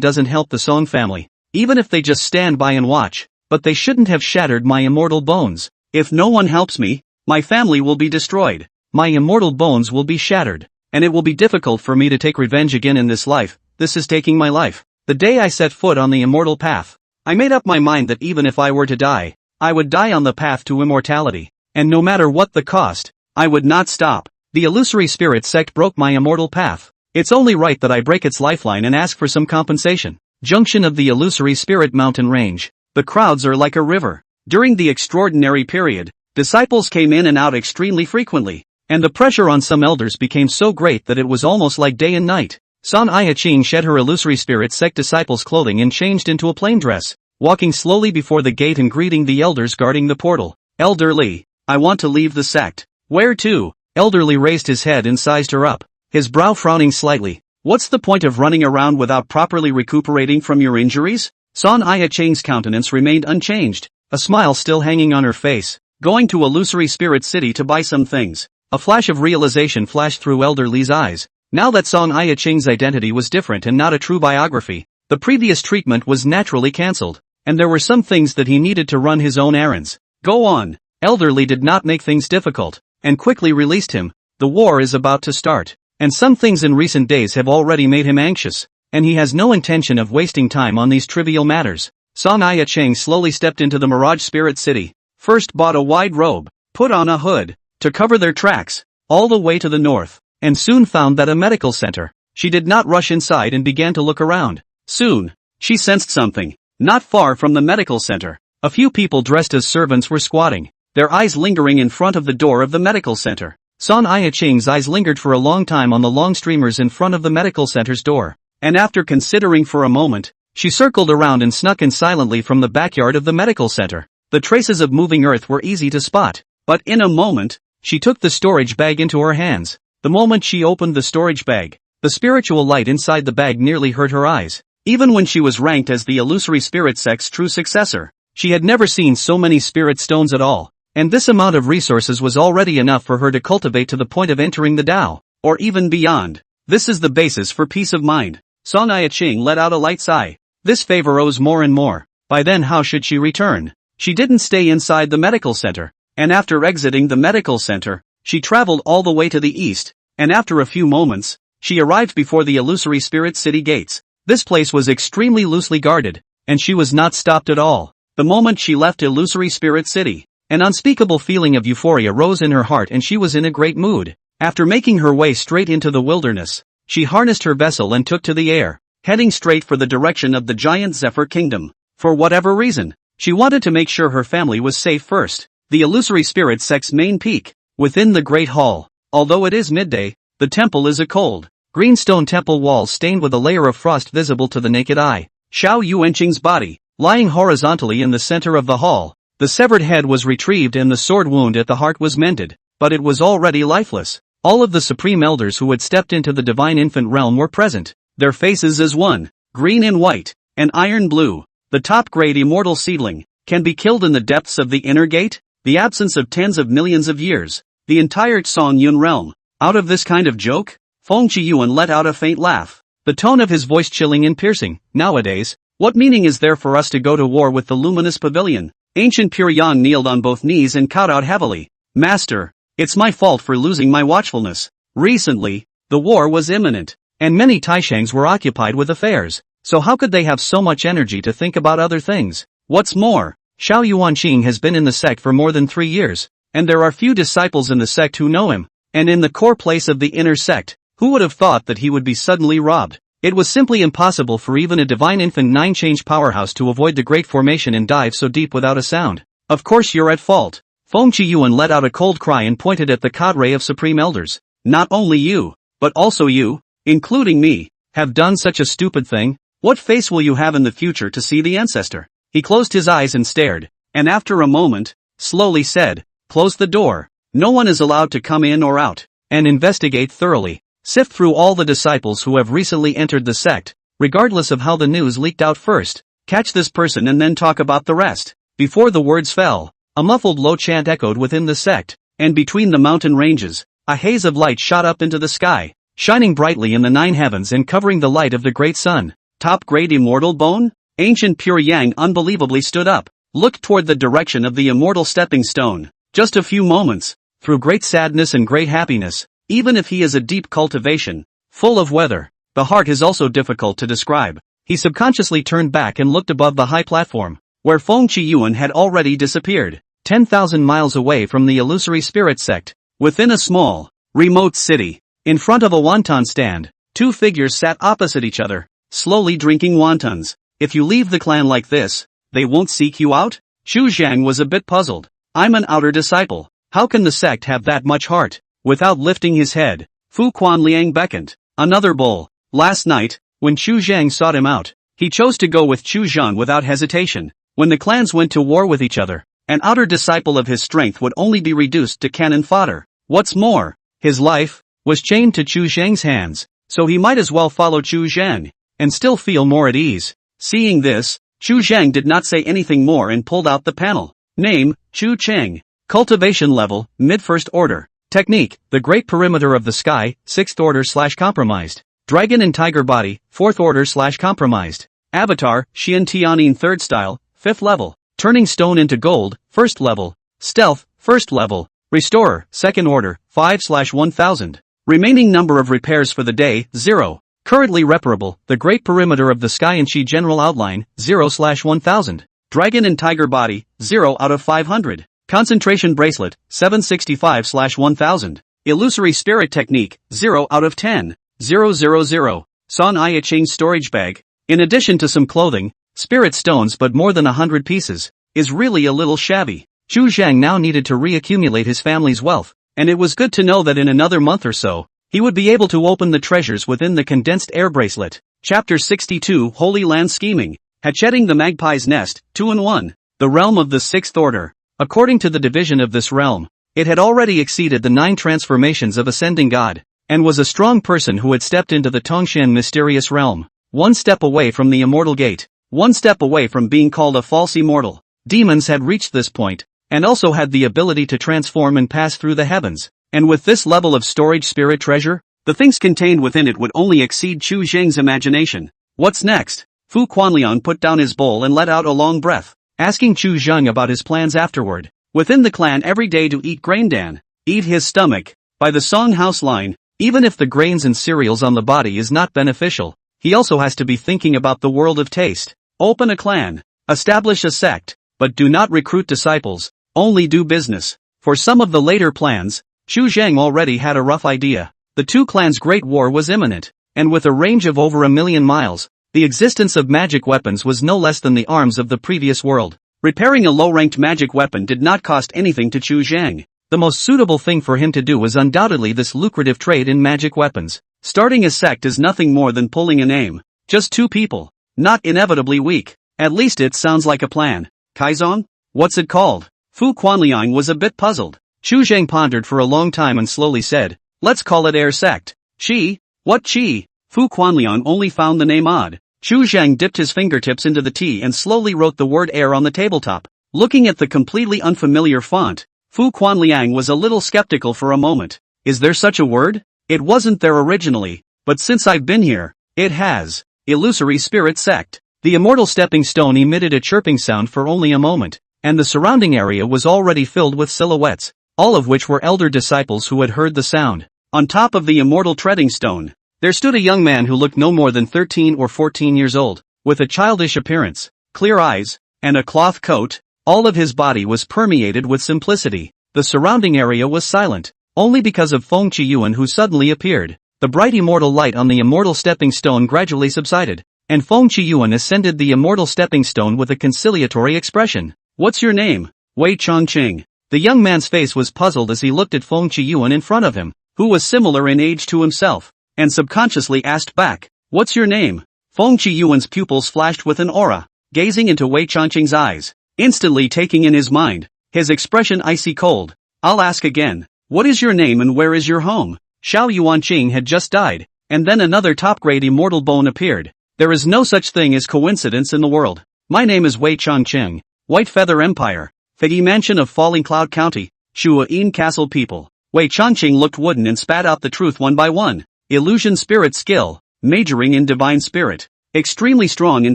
doesn't help the Song family, even if they just stand by and watch, but they shouldn't have shattered my immortal bones. If no one helps me, my family will be destroyed. My immortal bones will be shattered, and it will be difficult for me to take revenge again in this life. This is taking my life. The day I set foot on the immortal path, I made up my mind that even if I were to die, I would die on the path to immortality, and no matter what the cost, I would not stop. The illusory spirit sect broke my immortal path. It's only right that I break its lifeline and ask for some compensation. Junction of the illusory spirit mountain range. The crowds are like a river. During the extraordinary period, disciples came in and out extremely frequently, and the pressure on some elders became so great that it was almost like day and night. Song Yiqing shed her illusory spirit sect disciples' clothing and changed into a plain dress, walking slowly before the gate and greeting the elders guarding the portal. Elder Li, I want to leave the sect. Where to? Elder Li raised his head and sized her up, his brow frowning slightly. What's the point of running around without properly recuperating from your injuries? Song Yiqing's countenance remained unchanged, a smile still hanging on her face. Going to Illusory Spirit City to buy some things. A flash of realization flashed through Elder Li's eyes. Now that Song Yiqing's identity was different and not a true biography, the previous treatment was naturally cancelled, and there were some things that he needed to run his own errands. Go on. Elder Li did not make things difficult, and quickly released him. The war is about to start, and some things in recent days have already made him anxious, and he has no intention of wasting time on these trivial matters. Song Yiqing slowly stepped into the Mirage Spirit City, first bought a wide robe, put on a hood, to cover their tracks, all the way to the north, and soon found that a medical center. She did not rush inside and began to look around. Soon, she sensed something. Not far from the medical center, a few people dressed as servants were squatting, their eyes lingering in front of the door of the medical center. Song Yiqing's eyes lingered for a long time on the long streamers in front of the medical center's door, and after considering for a moment, she circled around and snuck in silently from the backyard of the medical center. The traces of moving earth were easy to spot, but in a moment, she took the storage bag into her hands. The moment she opened the storage bag, the spiritual light inside the bag nearly hurt her eyes. Even when she was ranked as the illusory spirit sect's true successor, she had never seen so many spirit stones at all, and this amount of resources was already enough for her to cultivate to the point of entering the Tao, or even beyond. This is the basis for peace of mind. Song Yiqing let out a light sigh. This favor owes more and more. By then how should she return? She didn't stay inside the medical center, and after exiting the medical center, she traveled all the way to the east, and after a few moments, she arrived before the illusory spirit city gates. This place was extremely loosely guarded, and she was not stopped at all. The moment she left Illusory Spirit City, an unspeakable feeling of euphoria rose in her heart and she was in a great mood. After making her way straight into the wilderness, she harnessed her vessel and took to the air, heading straight for the direction of the giant Zephyr Kingdom. For whatever reason, she wanted to make sure her family was safe first. The Illusory Spirit Sect's main peak, within the Great Hall. Although it is midday, the temple is a cold, greenstone temple walls stained with a layer of frost visible to the naked eye. Xiao Yuanqing's body, lying horizontally in the center of the hall, the severed head was retrieved and the sword wound at the heart was mended, but it was already lifeless. All of the supreme elders who had stepped into the divine infant realm were present, their faces as one, green and white, and iron blue. The top-grade immortal seedling, can be killed in the depths of the inner gate, the absence of tens of millions of years, the entire Song Yun realm. Out of this kind of joke? Feng Qiyuan let out a faint laugh, the tone of his voice chilling and piercing. Nowadays, what meaning is there for us to go to war with the luminous pavilion? Ancient Pure Yang kneeled on both knees and kowtowed heavily. Master, it's my fault for losing my watchfulness. Recently, the war was imminent, and many Taishangs were occupied with affairs, so how could they have so much energy to think about other things? What's more, Xiao Yuanqing has been in the sect for more than 3 years, and there are few disciples in the sect who know him, and in the core place of the inner sect, who would have thought that he would be suddenly robbed? It was simply impossible for even a divine infant 9-change powerhouse to avoid the great formation and dive so deep without a sound. Of course you're at fault. Feng Qiyuan let out a cold cry and pointed at the cadre of supreme elders. Not only you, but also you, including me, have done such a stupid thing. What face will you have in the future to see the ancestor? He closed his eyes and stared, and after a moment, slowly said, close the door. No one is allowed to come in or out, and investigate thoroughly. Sift through all the disciples who have recently entered the sect, regardless of how the news leaked out first. Catch this person and then talk about the rest. Before the words fell, a muffled low chant echoed within the sect, and between the mountain ranges, a haze of light shot up into the sky, shining brightly in the 9 heavens and covering the light of the great sun. Top-grade immortal bone? Ancient Pure Yang unbelievably stood up, looked toward the direction of the immortal stepping stone. Just a few moments, through great sadness and great happiness. Even if he is a deep cultivation, full of weather, the heart is also difficult to describe. He subconsciously turned back and looked above the high platform, where Feng Qiyuan had already disappeared, 10,000 miles away from the illusory spirit sect. Within a small, remote city, in front of a wonton stand, 2 figures sat opposite each other, slowly drinking wontons. If you leave the clan like this, they won't seek you out? Chu Zhang was a bit puzzled. I'm an outer disciple. How can the sect have that much heart? Without lifting his head, Fu Quanliang beckoned. Another bowl. Last night, when Chu Zhang sought him out, he chose to go with Chu Zhang without hesitation. When the clans went to war with each other, an outer disciple of his strength would only be reduced to cannon fodder. What's more, his life was chained to Chu Zhang's hands, so he might as well follow Chu Zhang and still feel more at ease. Seeing this, Chu Zhang did not say anything more and pulled out the panel. Name, Chu Cheng. Cultivation level, mid-first order. Technique, the great perimeter of the sky, 6th order/compromised. Dragon and tiger body, 4th order/compromised. Avatar, Xian Tianyin 3rd style, 5th level. Turning stone into gold, 1st level. Stealth, 1st level. Restorer, 2nd order, 5/1000. Remaining number of repairs for the day, 0. Currently reparable, the great perimeter of the sky and Qi general outline, 0/1000. Dragon and tiger body, 0 out of 500. Concentration bracelet, 765/1000. Illusory spirit technique, 0 out of 10. 000. Son Iya Ching storage bag. In addition to some clothing, spirit stones but more than 100 pieces, is really a little shabby. Chu Zhang now needed to reaccumulate his family's wealth, and it was good to know that in another month or so, he would be able to open the treasures within the condensed air bracelet. Chapter 62 Holy Land Scheming. Hatchetting the Magpie's Nest, 2-in-1. The realm of the 6th order. According to the division of this realm, it had already exceeded the 9 transformations of ascending god, and was a strong person who had stepped into the Tongshan mysterious realm. 1 step away from the immortal gate. 1 step away from being called a false immortal. Demons had reached this point, and also had the ability to transform and pass through the heavens. And with this level of storage spirit treasure, the things contained within it would only exceed Chu Zhang's imagination. What's next? Fu Quanliang put down his bowl and let out a long breath, asking Chu Zhang about his plans afterward. Within the clan every day to eat grain dan. Eat his stomach. By the Song House line, even if the grains and cereals on the body is not beneficial, he also has to be thinking about the world of taste. Open a clan. Establish a sect. But do not recruit disciples, only do business. For some of the later plans, Chu Zhang already had a rough idea. The 2 clans' great war was imminent, and with a range of over 1,000,000 miles, the existence of magic weapons was no less than the arms of the previous world. Repairing a low-ranked magic weapon did not cost anything to Chu Zhang. The most suitable thing for him to do was undoubtedly this lucrative trade in magic weapons. Starting a sect is nothing more than pulling a name. Just 2 people. Not inevitably weak. At least it sounds like a plan. Kaizong? What's it called? Fu Quanliang was a bit puzzled. Chu Zhang pondered for a long time and slowly said, let's call it Air Sect. Qi? What Qi? Fu Quanliang only found the name odd. Chu Zhang dipped his fingertips into the tea and slowly wrote the word air on the tabletop. Looking at the completely unfamiliar font, Fu Quanliang was a little skeptical for a moment. Is there such a word? It wasn't there originally, but since I've been here, it has. Illusory Spirit Sect. The immortal stepping stone emitted a chirping sound for only a moment, and the surrounding area was already filled with silhouettes, all of which were elder disciples who had heard the sound. On top of the immortal treading stone, there stood a young man who looked no more than 13 or 14 years old, with a childish appearance, clear eyes, and a cloth coat. All of his body was permeated with simplicity. The surrounding area was silent, only because of Feng Qiyuan who suddenly appeared. the bright immortal light on the immortal stepping stone gradually subsided, and Feng Qiyuan ascended the immortal stepping stone with a conciliatory expression. "What's your name?" "Wei Chongqing." The young man's face was puzzled as he looked at Feng Qiyuan in front of him, who was similar in age to himself, and subconsciously asked back, "What's your name?" Feng Qiyuan's pupils flashed with an aura, gazing into Wei Chongqing's eyes, instantly taking in his mind, his expression icy cold. "I'll ask again. What is your name and where is your home?" Xiao Yuanqing had just died, and then another top-grade immortal bone appeared. There is no such thing as coincidence in the world. My name is Wei Chongqing, White Feather Empire, Figgy Mansion of Falling Cloud County, Shua'in Castle people. Wei Chongqing looked wooden and spat out the truth one by one. Illusion spirit skill, majoring in divine spirit, extremely strong in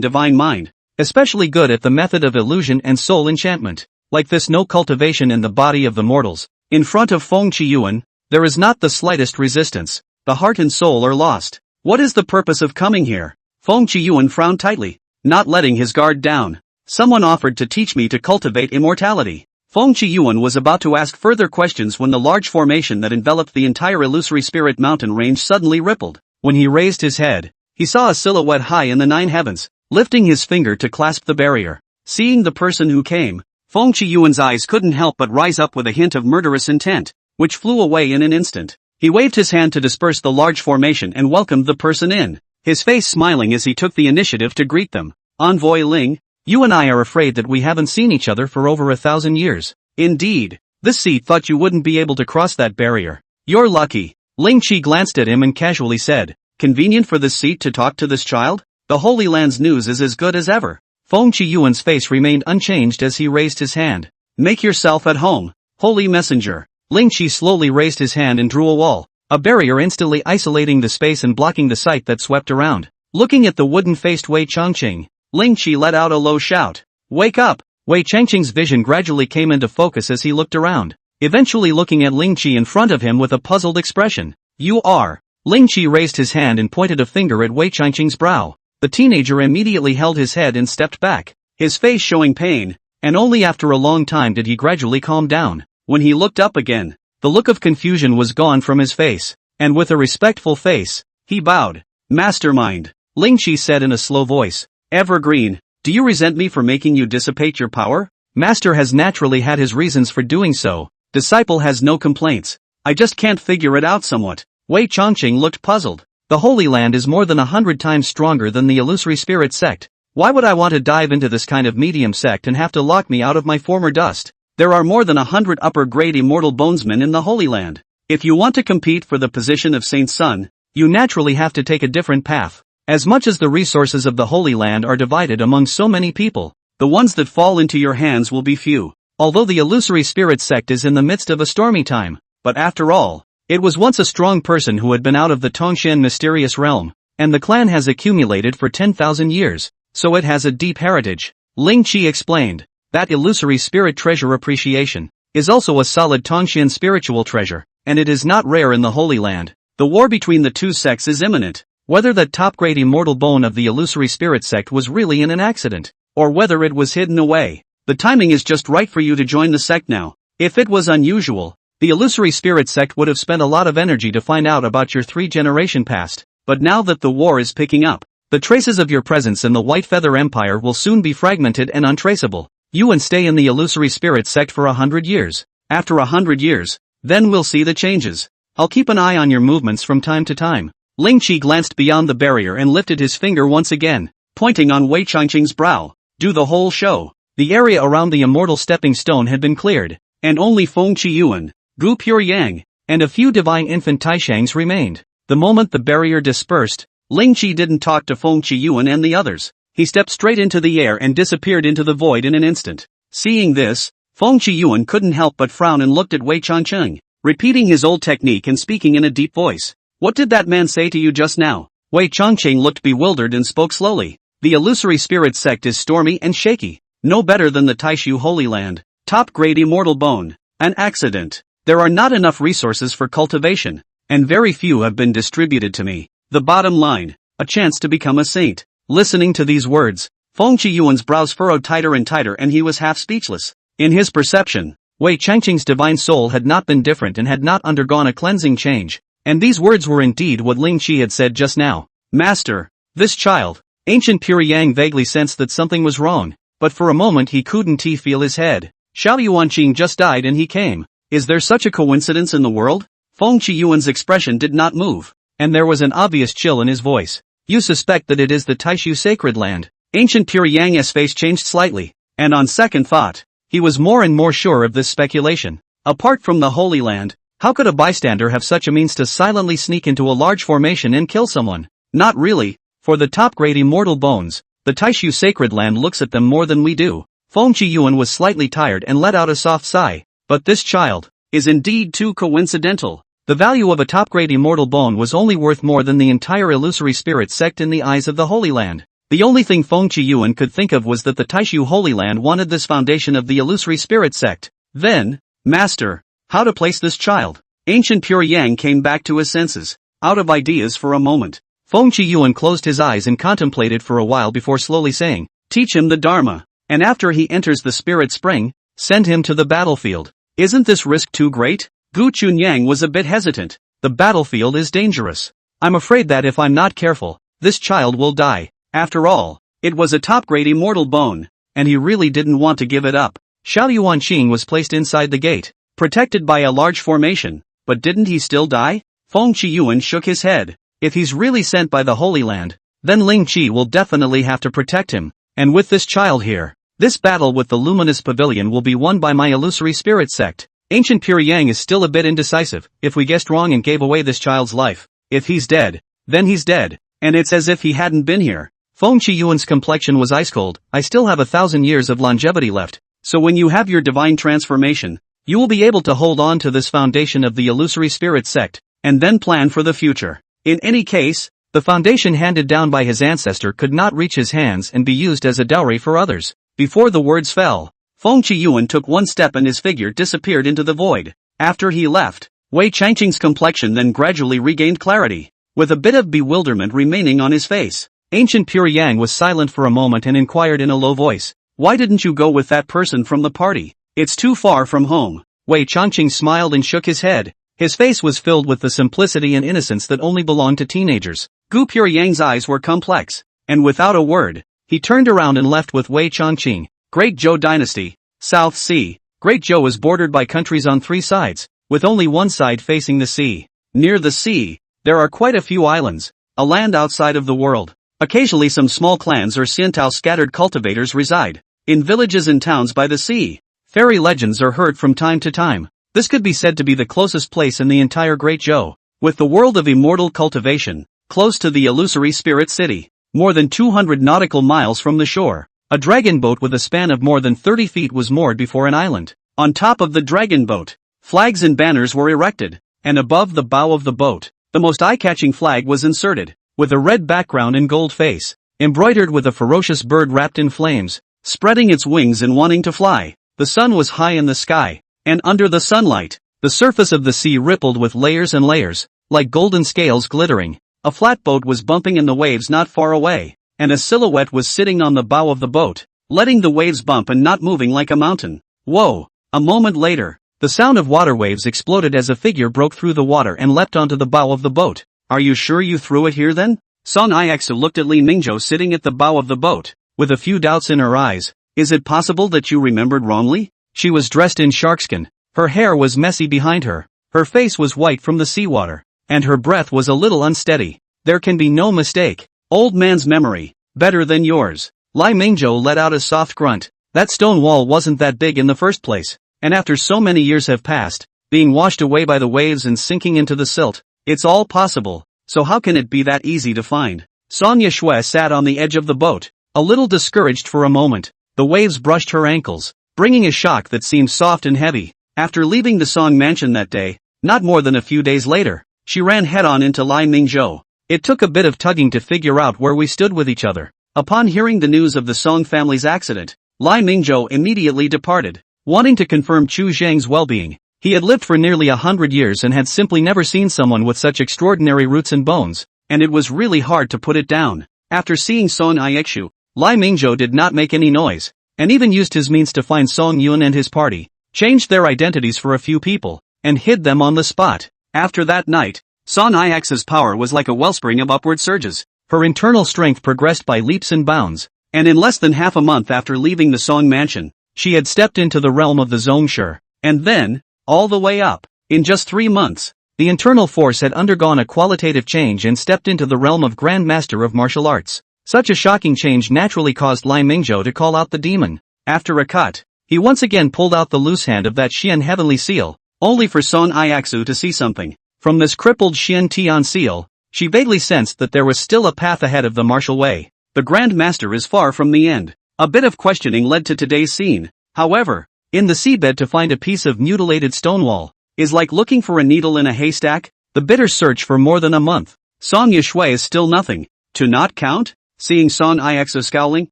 divine mind, especially good at the method of illusion and soul enchantment. Like this, no cultivation in the body of the mortals. In front of Feng Qiyuan, there is not the slightest resistance. The heart and soul are lost. What is the purpose of coming here? Feng Qiyuan frowned tightly, not letting his guard down. Someone offered to teach me to cultivate immortality. Feng Qiyuan was about to ask further questions when the large formation that enveloped the entire illusory spirit mountain range suddenly rippled. When he raised his head, he saw a silhouette high in the 9 heavens, lifting his finger to clasp the barrier. Seeing the person who came, Feng Qiyuan's eyes couldn't help but rise up with a hint of murderous intent, which flew away in an instant. He waved his hand to disperse the large formation and welcomed the person in, his face smiling as he took the initiative to greet them. "Envoy Ling, you and I are afraid that we haven't seen each other for over 1,000 years. Indeed, this seat thought you wouldn't be able to cross that barrier. You're lucky." Ling Qi glanced at him and casually said, "Convenient for this seat to talk to this child? The Holy Land's news is as good as ever." Feng Qiyuan's face remained unchanged as he raised his hand. "Make yourself at home, Holy Messenger." Ling Qi slowly raised his hand and drew a wall, a barrier instantly isolating the space and blocking the sight that swept around. Looking at the wooden-faced Wei Chongqing, Ling Qi let out a low shout. "Wake up!" Wei Chongqing's vision gradually came into focus as he looked around, eventually looking at Ling Qi in front of him with a puzzled expression. "You are..." Ling Qi raised his hand and pointed a finger at Wei Chongqing's brow. The teenager immediately held his head and stepped back, his face showing pain, and only after a long time did he gradually calm down. When he looked up again, the look of confusion was gone from his face, and with a respectful face, he bowed. "Mastermind," Ling Qi said in a slow voice. "Evergreen, do you resent me for making you dissipate your power?" "Master has naturally had his reasons for doing so. Disciple has no complaints. I just can't figure it out somewhat." Wei Chongqing looked puzzled. The Holy Land is more than 100 times stronger than the illusory spirit sect. Why would I want to dive into this kind of medium sect and have to lock me out of my former dust? There are more than 100 upper-grade immortal bonesmen in the Holy Land. If you want to compete for the position of Saint Sun, you naturally have to take a different path. As much as the resources of the Holy Land are divided among so many people, the ones that fall into your hands will be few. Although the illusory spirit sect is in the midst of a stormy time, but after all, it was once a strong person who had been out of the Tongshan mysterious realm, and the clan has accumulated for 10,000 years, so it has a deep heritage. Ling Qi explained. That illusory spirit treasure appreciation is also a solid Tongshan spiritual treasure, and it is not rare in the Holy Land. The war between the two sects is imminent. Whether that top-grade immortal bone of the illusory spirit sect was really in an accident, or whether it was hidden away, the timing is just right for you to join the sect now. If it was unusual, the illusory spirit sect would have spent a lot of energy to find out about your 3-generation past, but now that the war is picking up, the traces of your presence in the White Feather Empire will soon be fragmented and untraceable. You and stay in the illusory spirit sect for 100 years. After 100 years, then we'll see the changes. I'll keep an eye on your movements from time to time. Ling Qi glanced beyond the barrier and lifted his finger once again, pointing on Wei Chongqing's brow. Do the whole show. The area around the immortal stepping stone had been cleared, and only Feng Qiyuan, Gu Pure Yang, and a few divine infant Taishangs remained. The moment the barrier dispersed, Ling Qi didn't talk to Feng Qiyuan and the others. He stepped straight into the air and disappeared into the void in an instant. Seeing this, Feng Qiyuan couldn't help but frown and looked at Wei Chongqing, repeating his old technique and speaking in a deep voice. What did that man say to you just now? Wei Chongqing looked bewildered and spoke slowly. The illusory spirit sect is stormy and shaky, no better than the Taishu Holy Land. Top-grade immortal bone. An accident. There are not enough resources for cultivation, and very few have been distributed to me. The bottom line, a chance to become a saint. Listening to these words, Feng Qiyuan's brows furrowed tighter and tighter and he was half speechless. In his perception, Wei Chongqing's divine soul had not been different and had not undergone a cleansing change. And these words were indeed what Ling Qi had said just now. Master, this child. Ancient Pure Yang vaguely sensed that something was wrong, but for a moment he couldn't feel his head. Xiao Yuanqing just died and he came. Is there such a coincidence in the world? Feng Qiyuan's expression did not move, and there was an obvious chill in his voice. You suspect that it is the Taishu sacred land? Ancient Pure Yang's face changed slightly, and on second thought, he was more and more sure of this speculation. Apart from the Holy Land, how could a bystander have such a means to silently sneak into a large formation and kill someone? Not really. For the top-grade immortal bones, the Taishu sacred land looks at them more than we do. Feng Qiyuan was slightly tired and let out a soft sigh. But this child is indeed too coincidental. The value of a top-grade immortal bone was only worth more than the entire illusory spirit sect in the eyes of the Holy Land. The only thing Feng Qiyuan could think of was that the Taishu Holy Land wanted this foundation of the illusory spirit sect. Then, Master, how to place this child? Ancient Pure Yang came back to his senses, out of ideas for a moment. Feng Qiyuan closed his eyes and contemplated for a while before slowly saying, teach him the Dharma, and after he enters the spirit spring, send him to the battlefield. Isn't this risk too great? Gu Chunyang was a bit hesitant. The battlefield is dangerous. I'm afraid that if I'm not careful, this child will die. After all, it was a top-grade immortal bone, and he really didn't want to give it up. Xiao Yuanqing was placed inside the gate, protected by a large formation, but didn't he still die? Feng Qiyuan shook his head. If he's really sent by the Holy Land, then Ling Qi will definitely have to protect him, and with this child here, this battle with the luminous pavilion will be won by my illusory spirit sect. Ancient Pure Yang is still a bit indecisive. If we guessed wrong and gave away this child's life, if he's dead, then he's dead, and it's as if he hadn't been here. Feng Qiyuan's complexion was ice cold. I still have 1,000 years of longevity left, so when you have your divine transformation, you will be able to hold on to this foundation of the illusory spirit sect, and then plan for the future. In any case, the foundation handed down by his ancestor could not reach his hands and be used as a dowry for others. Before the words fell, Feng Qiyuan took one step and his figure disappeared into the void. After he left, Wei Changqing's complexion then gradually regained clarity, with a bit of bewilderment remaining on his face. Ancient Pure Yang was silent for a moment and inquired in a low voice, why didn't you go with that person from the party? It's too far from home. Wei Changqing smiled and shook his head. His face was filled with the simplicity and innocence that only belonged to teenagers. Gu Pure Yang's eyes were complex, and without a word, he turned around and left with Wei Changqing. Great Zhou Dynasty, South Sea. Great Zhou is bordered by countries on 3 sides, with only one side facing the sea. Near the sea, there are quite a few islands, a land outside of the world. Occasionally some small clans or Xiantao scattered cultivators reside. In villages and towns by the sea, fairy legends are heard from time to time. This could be said to be the closest place in the entire Great Zhou, with the world of immortal cultivation, close to the illusory spirit city, more than 200 nautical miles from the shore. A dragon boat with a span of more than 30 feet was moored before an island. On top of the dragon boat, flags and banners were erected, and above the bow of the boat, the most eye-catching flag was inserted, with a red background and gold face, embroidered with a ferocious bird wrapped in flames, spreading its wings and wanting to fly. The sun was high in the sky, and under the sunlight, the surface of the sea rippled with layers and layers, like golden scales glittering. A flatboat was bumping in the waves not far away, and a silhouette was sitting on the bow of the boat, letting the waves bump and not moving like a mountain. Whoa! A moment later, the sound of water waves exploded as a figure broke through the water and leapt onto the bow of the boat. Are you sure you threw it here then? Song Ixu looked at Li Mingzhou sitting at the bow of the boat, with a few doubts in her eyes. Is it possible that you remembered wrongly? She was dressed in sharkskin, her hair was messy behind her, her face was white from the seawater, and her breath was a little unsteady. There can be no mistake. Old man's memory, better than yours. Li Mingzhou let out a soft grunt. That stone wall wasn't that big in the first place, and after so many years have passed, being washed away by the waves and sinking into the silt, it's all possible, so how can it be that easy to find? Song Yushui sat on the edge of the boat, a little discouraged for a moment. The waves brushed her ankles, bringing a shock that seemed soft and heavy. After leaving the Song mansion that day, not more than a few days later, she ran head-on into Li Mingzhou. It took a bit of tugging to figure out where we stood with each other. Upon hearing the news of the Song family's accident, Li Mingzhou immediately departed, wanting to confirm Chu Zhang's well-being. He had lived for nearly 100 years and had simply never seen someone with such extraordinary roots and bones, and it was really hard to put it down. After seeing Song Ixu, Li Mingzhou did not make any noise, and even used his means to find Song Yun and his party, changed their identities for a few people, and hid them on the spot. After that night, Son Ix's power was like a wellspring of upward surges. Her internal strength progressed by leaps and bounds, and in less than half a month after leaving the Song mansion, she had stepped into the realm of the Zongshi, and then, all the way up. In just 3 months, the internal force had undergone a qualitative change and stepped into the realm of Grand Master of Martial Arts. Such a shocking change naturally caused Li Mingzhou to call out the demon. After a cut, he once again pulled out the loose hand of that Xian heavenly seal, only for Son Ixu to see something. From this crippled Xian Tian seal, she vaguely sensed that there was still a path ahead of the martial way. The Grand Master is far from the end. A bit of questioning led to today's scene. However, in the seabed to find a piece of mutilated stonewall is like looking for a needle in a haystack. The bitter search for more than a month. Song Yushui is still nothing. To not count? Seeing Son Ixu scowling,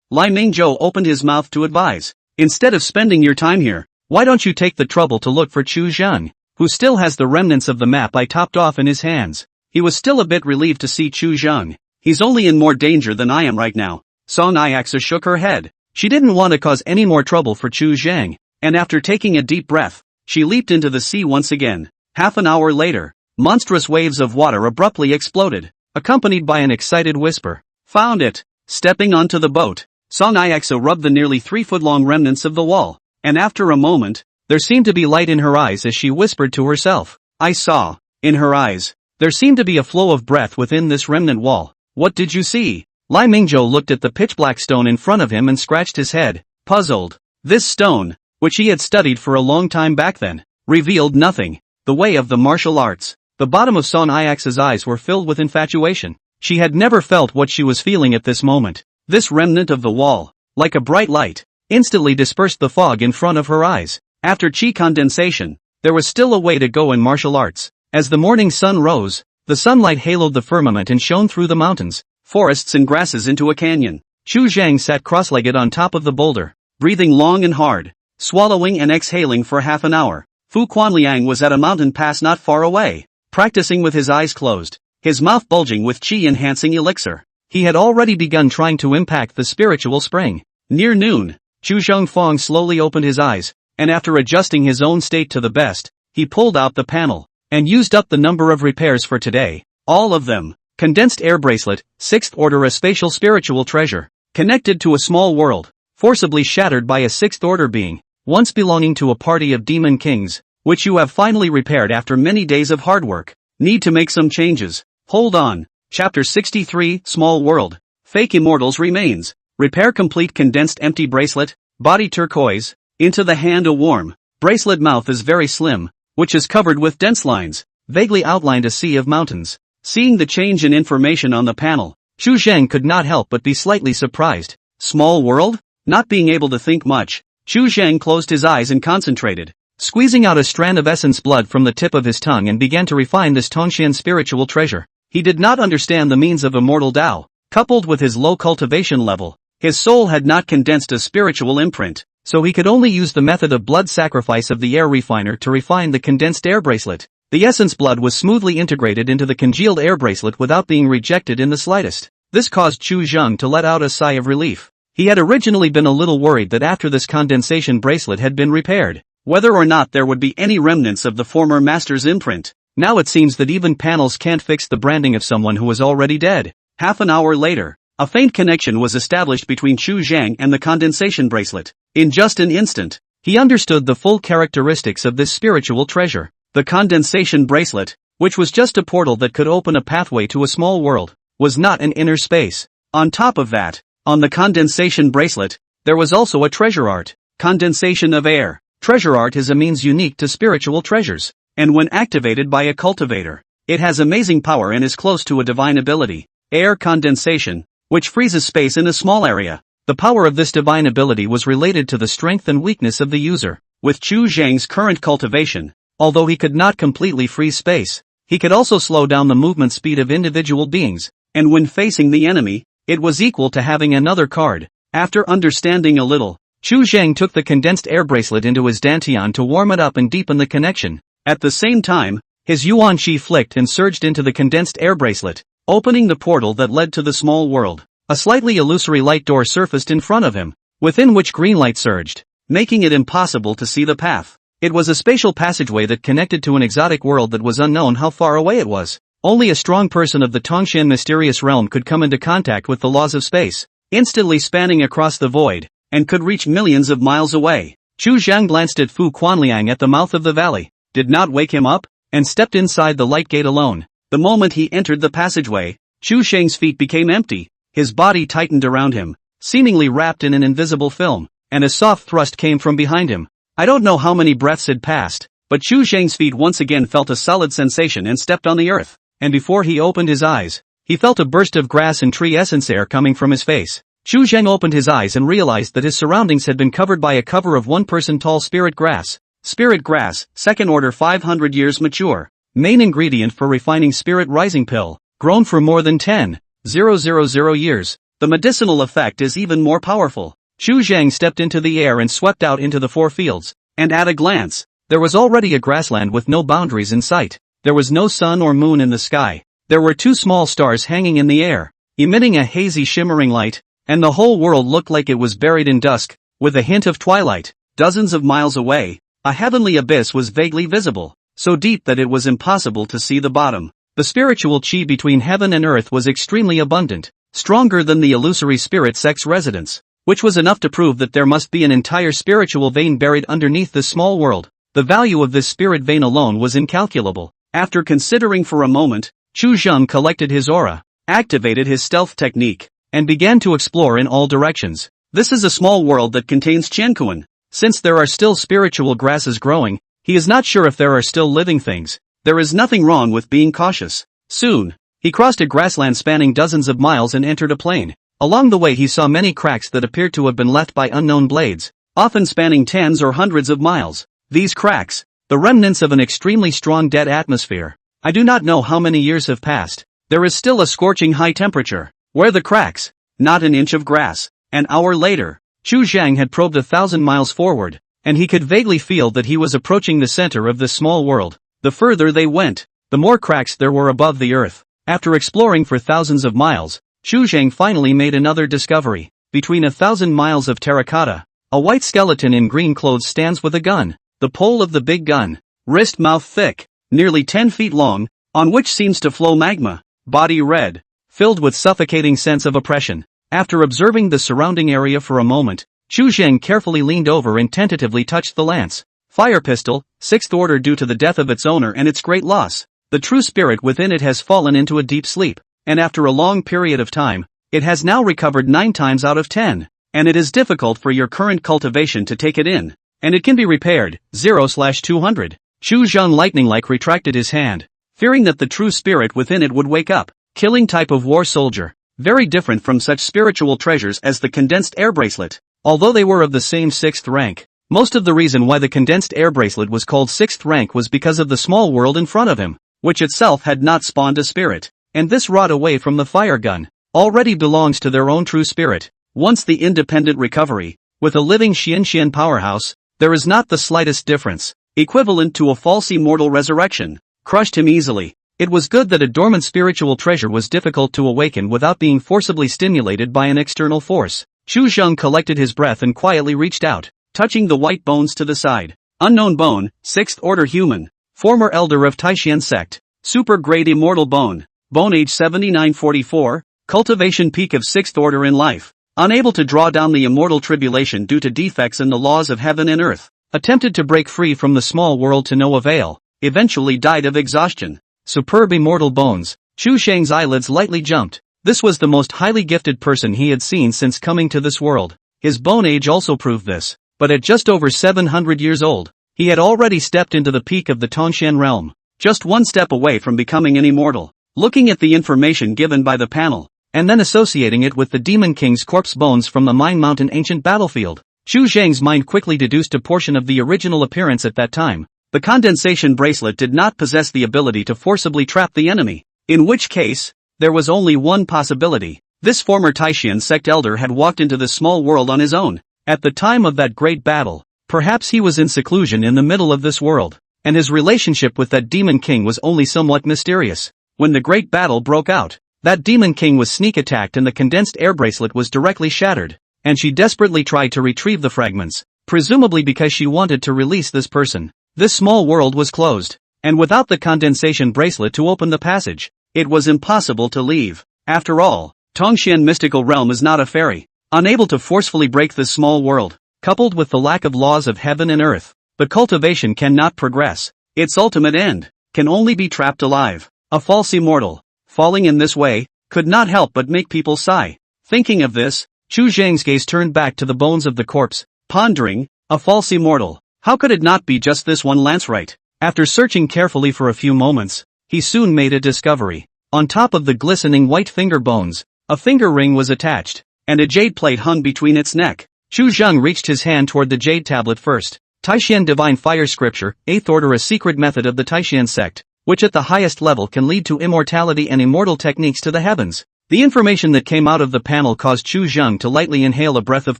Li Mingzhou opened his mouth to advise. Instead of spending your time here, why don't you take the trouble to look for Chu Zheng, who still has the remnants of the map I topped off in his hands. He was still a bit relieved to see Chu Zheng. He's only in more danger than I am right now. Song Ixu shook her head. She didn't want to cause any more trouble for Chu Zheng, and after taking a deep breath, she leaped into the sea once again. Half an hour later, monstrous waves of water abruptly exploded, accompanied by an excited whisper. Found it! Stepping onto the boat, Song Ixu rubbed the nearly 3-foot-long remnants of the wall, and after a moment, there seemed to be light in her eyes as she whispered to herself. I saw. In her eyes, there seemed to be a flow of breath within this remnant wall. What did you see? Li Mingzhou looked at the pitch-black stone in front of him and scratched his head, puzzled. This stone, which he had studied for a long time back then, revealed nothing. The way of the martial arts. The bottom of Son Ix's eyes were filled with infatuation. She had never felt what she was feeling at this moment. This remnant of the wall, like a bright light, instantly dispersed the fog in front of her eyes. After qi condensation, there was still a way to go in martial arts. As the morning sun rose, the sunlight haloed the firmament and shone through the mountains, forests and grasses into a canyon. Chu Zhang sat cross-legged on top of the boulder, breathing long and hard, swallowing and exhaling for half an hour. Fu Quanliang was at a mountain pass not far away, practicing with his eyes closed, his mouth bulging with qi-enhancing elixir. He had already begun trying to impact the spiritual spring. Near noon, Chu Zhengfang slowly opened his eyes, and after adjusting his own state to the best, he pulled out the panel, and used up the number of repairs for today. All of them. Condensed air bracelet, 6th order, a spatial spiritual treasure, connected to a small world, forcibly shattered by a 6th order being, once belonging to a party of demon kings, which you have finally repaired after many days of hard work. Need to make some changes. Hold on. Chapter 63, Small World. Fake Immortals remains. Repair complete. Condensed empty bracelet, body turquoise, into the hand a warm. Bracelet mouth is very slim, which is covered with dense lines, vaguely outlined a sea of mountains. Seeing the change in information on the panel, Chu Zheng could not help but be slightly surprised. Small world? Not being able to think much, Chu Zheng closed his eyes and concentrated, squeezing out a strand of essence blood from the tip of his tongue, and began to refine this Tongxian spiritual treasure. He did not understand the means of immortal Tao. Coupled with his low cultivation level, his soul had not condensed a spiritual imprint, so he could only use the method of blood sacrifice of the air refiner to refine the condensed air bracelet. The essence blood was smoothly integrated into the congealed air bracelet without being rejected in the slightest. This caused Chu Zheng to let out a sigh of relief. He had originally been a little worried that after this condensation bracelet had been repaired, whether or not there would be any remnants of the former master's imprint. Now it seems that even panels can't fix the branding of someone who is already dead. Half an hour later, a faint connection was established between Chu Zheng and the condensation bracelet. In just an instant, he understood the full characteristics of this spiritual treasure. The condensation bracelet, which was just a portal that could open a pathway to a small world, was not an inner space. On top of that, on the condensation bracelet, there was also a treasure art. Condensation of air. Treasure art is a means unique to spiritual treasures, and when activated by a cultivator, it has amazing power and is close to a divine ability. Air condensation, which freezes space in a small area. The power of this divine ability was related to the strength and weakness of the user. With Chu Zheng's current cultivation, although he could not completely freeze space, he could also slow down the movement speed of individual beings, and when facing the enemy, it was equal to having another card. After understanding a little, Chu Zheng took the condensed air bracelet into his dantian to warm it up and deepen the connection. At the same time, his yuan qi flicked and surged into the condensed air bracelet, opening the portal that led to the small world. A slightly illusory light door surfaced in front of him, within which green light surged, making it impossible to see the path. It was a spatial passageway that connected to an exotic world that was unknown how far away it was. Only a strong person of the Tongshan mysterious realm could come into contact with the laws of space, instantly spanning across the void, and could reach millions of miles away. Chu Zhang glanced at Fu Quanliang at the mouth of the valley, did not wake him up, and stepped inside the light gate alone. The moment he entered the passageway, Chu Sheng's feet became empty, his body tightened around him, seemingly wrapped in an invisible film, and a soft thrust came from behind him. I don't know how many breaths had passed, but Chu Zhang's feet once again felt a solid sensation and stepped on the earth, and before he opened his eyes, he felt a burst of grass and tree essence air coming from his face. Chu Zhang opened his eyes and realized that his surroundings had been covered by a cover of 1-person tall spirit grass. Spirit grass, second order 500 years mature. Main ingredient for refining spirit rising pill, grown for more than 10,000 years. The medicinal effect is even more powerful. Chu Zhang stepped into the air and swept out into the 4 fields, and at a glance, there was already a grassland with no boundaries in sight. There was no sun or moon in the sky. There were 2 small stars hanging in the air, emitting a hazy shimmering light, and the whole world looked like it was buried in dusk, with a hint of twilight. Dozens of miles away, a heavenly abyss was vaguely visible, so deep that it was impossible to see the bottom. The spiritual chi between heaven and earth was extremely abundant, stronger than the illusory spirit sex residence, which was enough to prove that there must be an entire spiritual vein buried underneath this small world. The value of this spirit vein alone was incalculable. After considering for a moment, Chu Zhang collected his aura, activated his stealth technique, and began to explore in all directions. This is a small world that contains Qiankuan. Since there are still spiritual grasses growing, he is not sure if there are still living things. There is nothing wrong with being cautious. Soon, he crossed a grassland spanning dozens of miles and entered a plain. Along the way he saw many cracks that appeared to have been left by unknown blades, often spanning tens or hundreds of miles. These cracks, the remnants of an extremely strong dead atmosphere. I do not know how many years have passed. There is still a scorching high temperature. Where the cracks? Not an inch of grass. An hour later, Chu Zhang had probed 1,000 miles forward, and he could vaguely feel that he was approaching the center of this small world. The further they went, the more cracks there were above the earth. After exploring for thousands of miles, Chu Zhang finally made another discovery. Between 1,000 miles of terracotta, a white skeleton in green clothes stands with a gun. The pole of the big gun, wrist-mouth thick, nearly 10 feet long, on which seems to flow magma, body red, filled with suffocating sense of oppression. After observing the surrounding area for a moment, Chu Zhang carefully leaned over and tentatively touched the lance. Fire pistol, 6th order due to the death of its owner and its great loss. The true spirit within it has fallen into a deep sleep, and after a long period of time, it has now recovered 9 times out of 10, and it is difficult for your current cultivation to take it in, and it can be repaired, 0/200. Chu Zhang lightning-like retracted his hand, fearing that the true spirit within it would wake up. Killing type of war soldier, very different from such spiritual treasures as the condensed air bracelet. Although they were of the same 6th rank, most of the reason why the condensed air bracelet was called 6th rank was because of the small world in front of him, which itself had not spawned a spirit, and this rod away from the fire gun already belongs to their own true spirit. Once the independent recovery, with a living Xian powerhouse, there is not the slightest difference, equivalent to a false immortal resurrection, crushed him easily. It was good that a dormant spiritual treasure was difficult to awaken without being forcibly stimulated by an external force. Chu Zhang collected his breath and quietly reached out, touching the white bones to the side. Unknown bone, 6th order human, former elder of Taishan sect, super grade immortal bone, bone age 7944, cultivation peak of 6th order in life, unable to draw down the immortal tribulation due to defects in the laws of heaven and earth, attempted to break free from the small world to no avail, eventually died of exhaustion. Superb immortal bones. Chu Zhang's eyelids lightly jumped. This was the most highly gifted person he had seen since coming to this world. His bone age also proved this, but at just over 700 years old, he had already stepped into the peak of the Tongshan realm, just one step away from becoming an immortal. Looking at the information given by the panel, and then associating it with the Demon King's corpse bones from the Mine Mountain ancient battlefield, Chu Zhang's mind quickly deduced a portion of the original appearance at that time. The condensation bracelet did not possess the ability to forcibly trap the enemy, in which case, there was only one possibility. This former Taishan sect elder had walked into this small world on his own. At the time of that great battle, perhaps he was in seclusion in the middle of this world, and his relationship with that Demon King was only somewhat mysterious. When the great battle broke out, that Demon King was sneak attacked and the condensed air bracelet was directly shattered, and she desperately tried to retrieve the fragments, presumably because she wanted to release this person. This small world was closed. and without the condensation bracelet to open the passage, it was impossible to leave. After all, Tongxian mystical realm is not a fairy, unable to forcefully break this small world. Coupled with the lack of laws of heaven and earth, the cultivation cannot progress. Its ultimate end can only be trapped alive. A false immortal, falling in this way, could not help but make people sigh. Thinking of this, Chu Zhang's gaze turned back to the bones of the corpse, pondering, a false immortal, how could it not be just this one Lanceright? After searching carefully for a few moments, he soon made a discovery. On top of the glistening white finger bones, a finger ring was attached, and a jade plate hung between its neck. Chu Zhang reached his hand toward the jade tablet first. Taishan Divine Fire Scripture, 8th Order, a secret method of the Taishan sect, which at the highest level can lead to immortality and immortal techniques to the heavens. The information that came out of the panel caused Chu Zhang to lightly inhale a breath of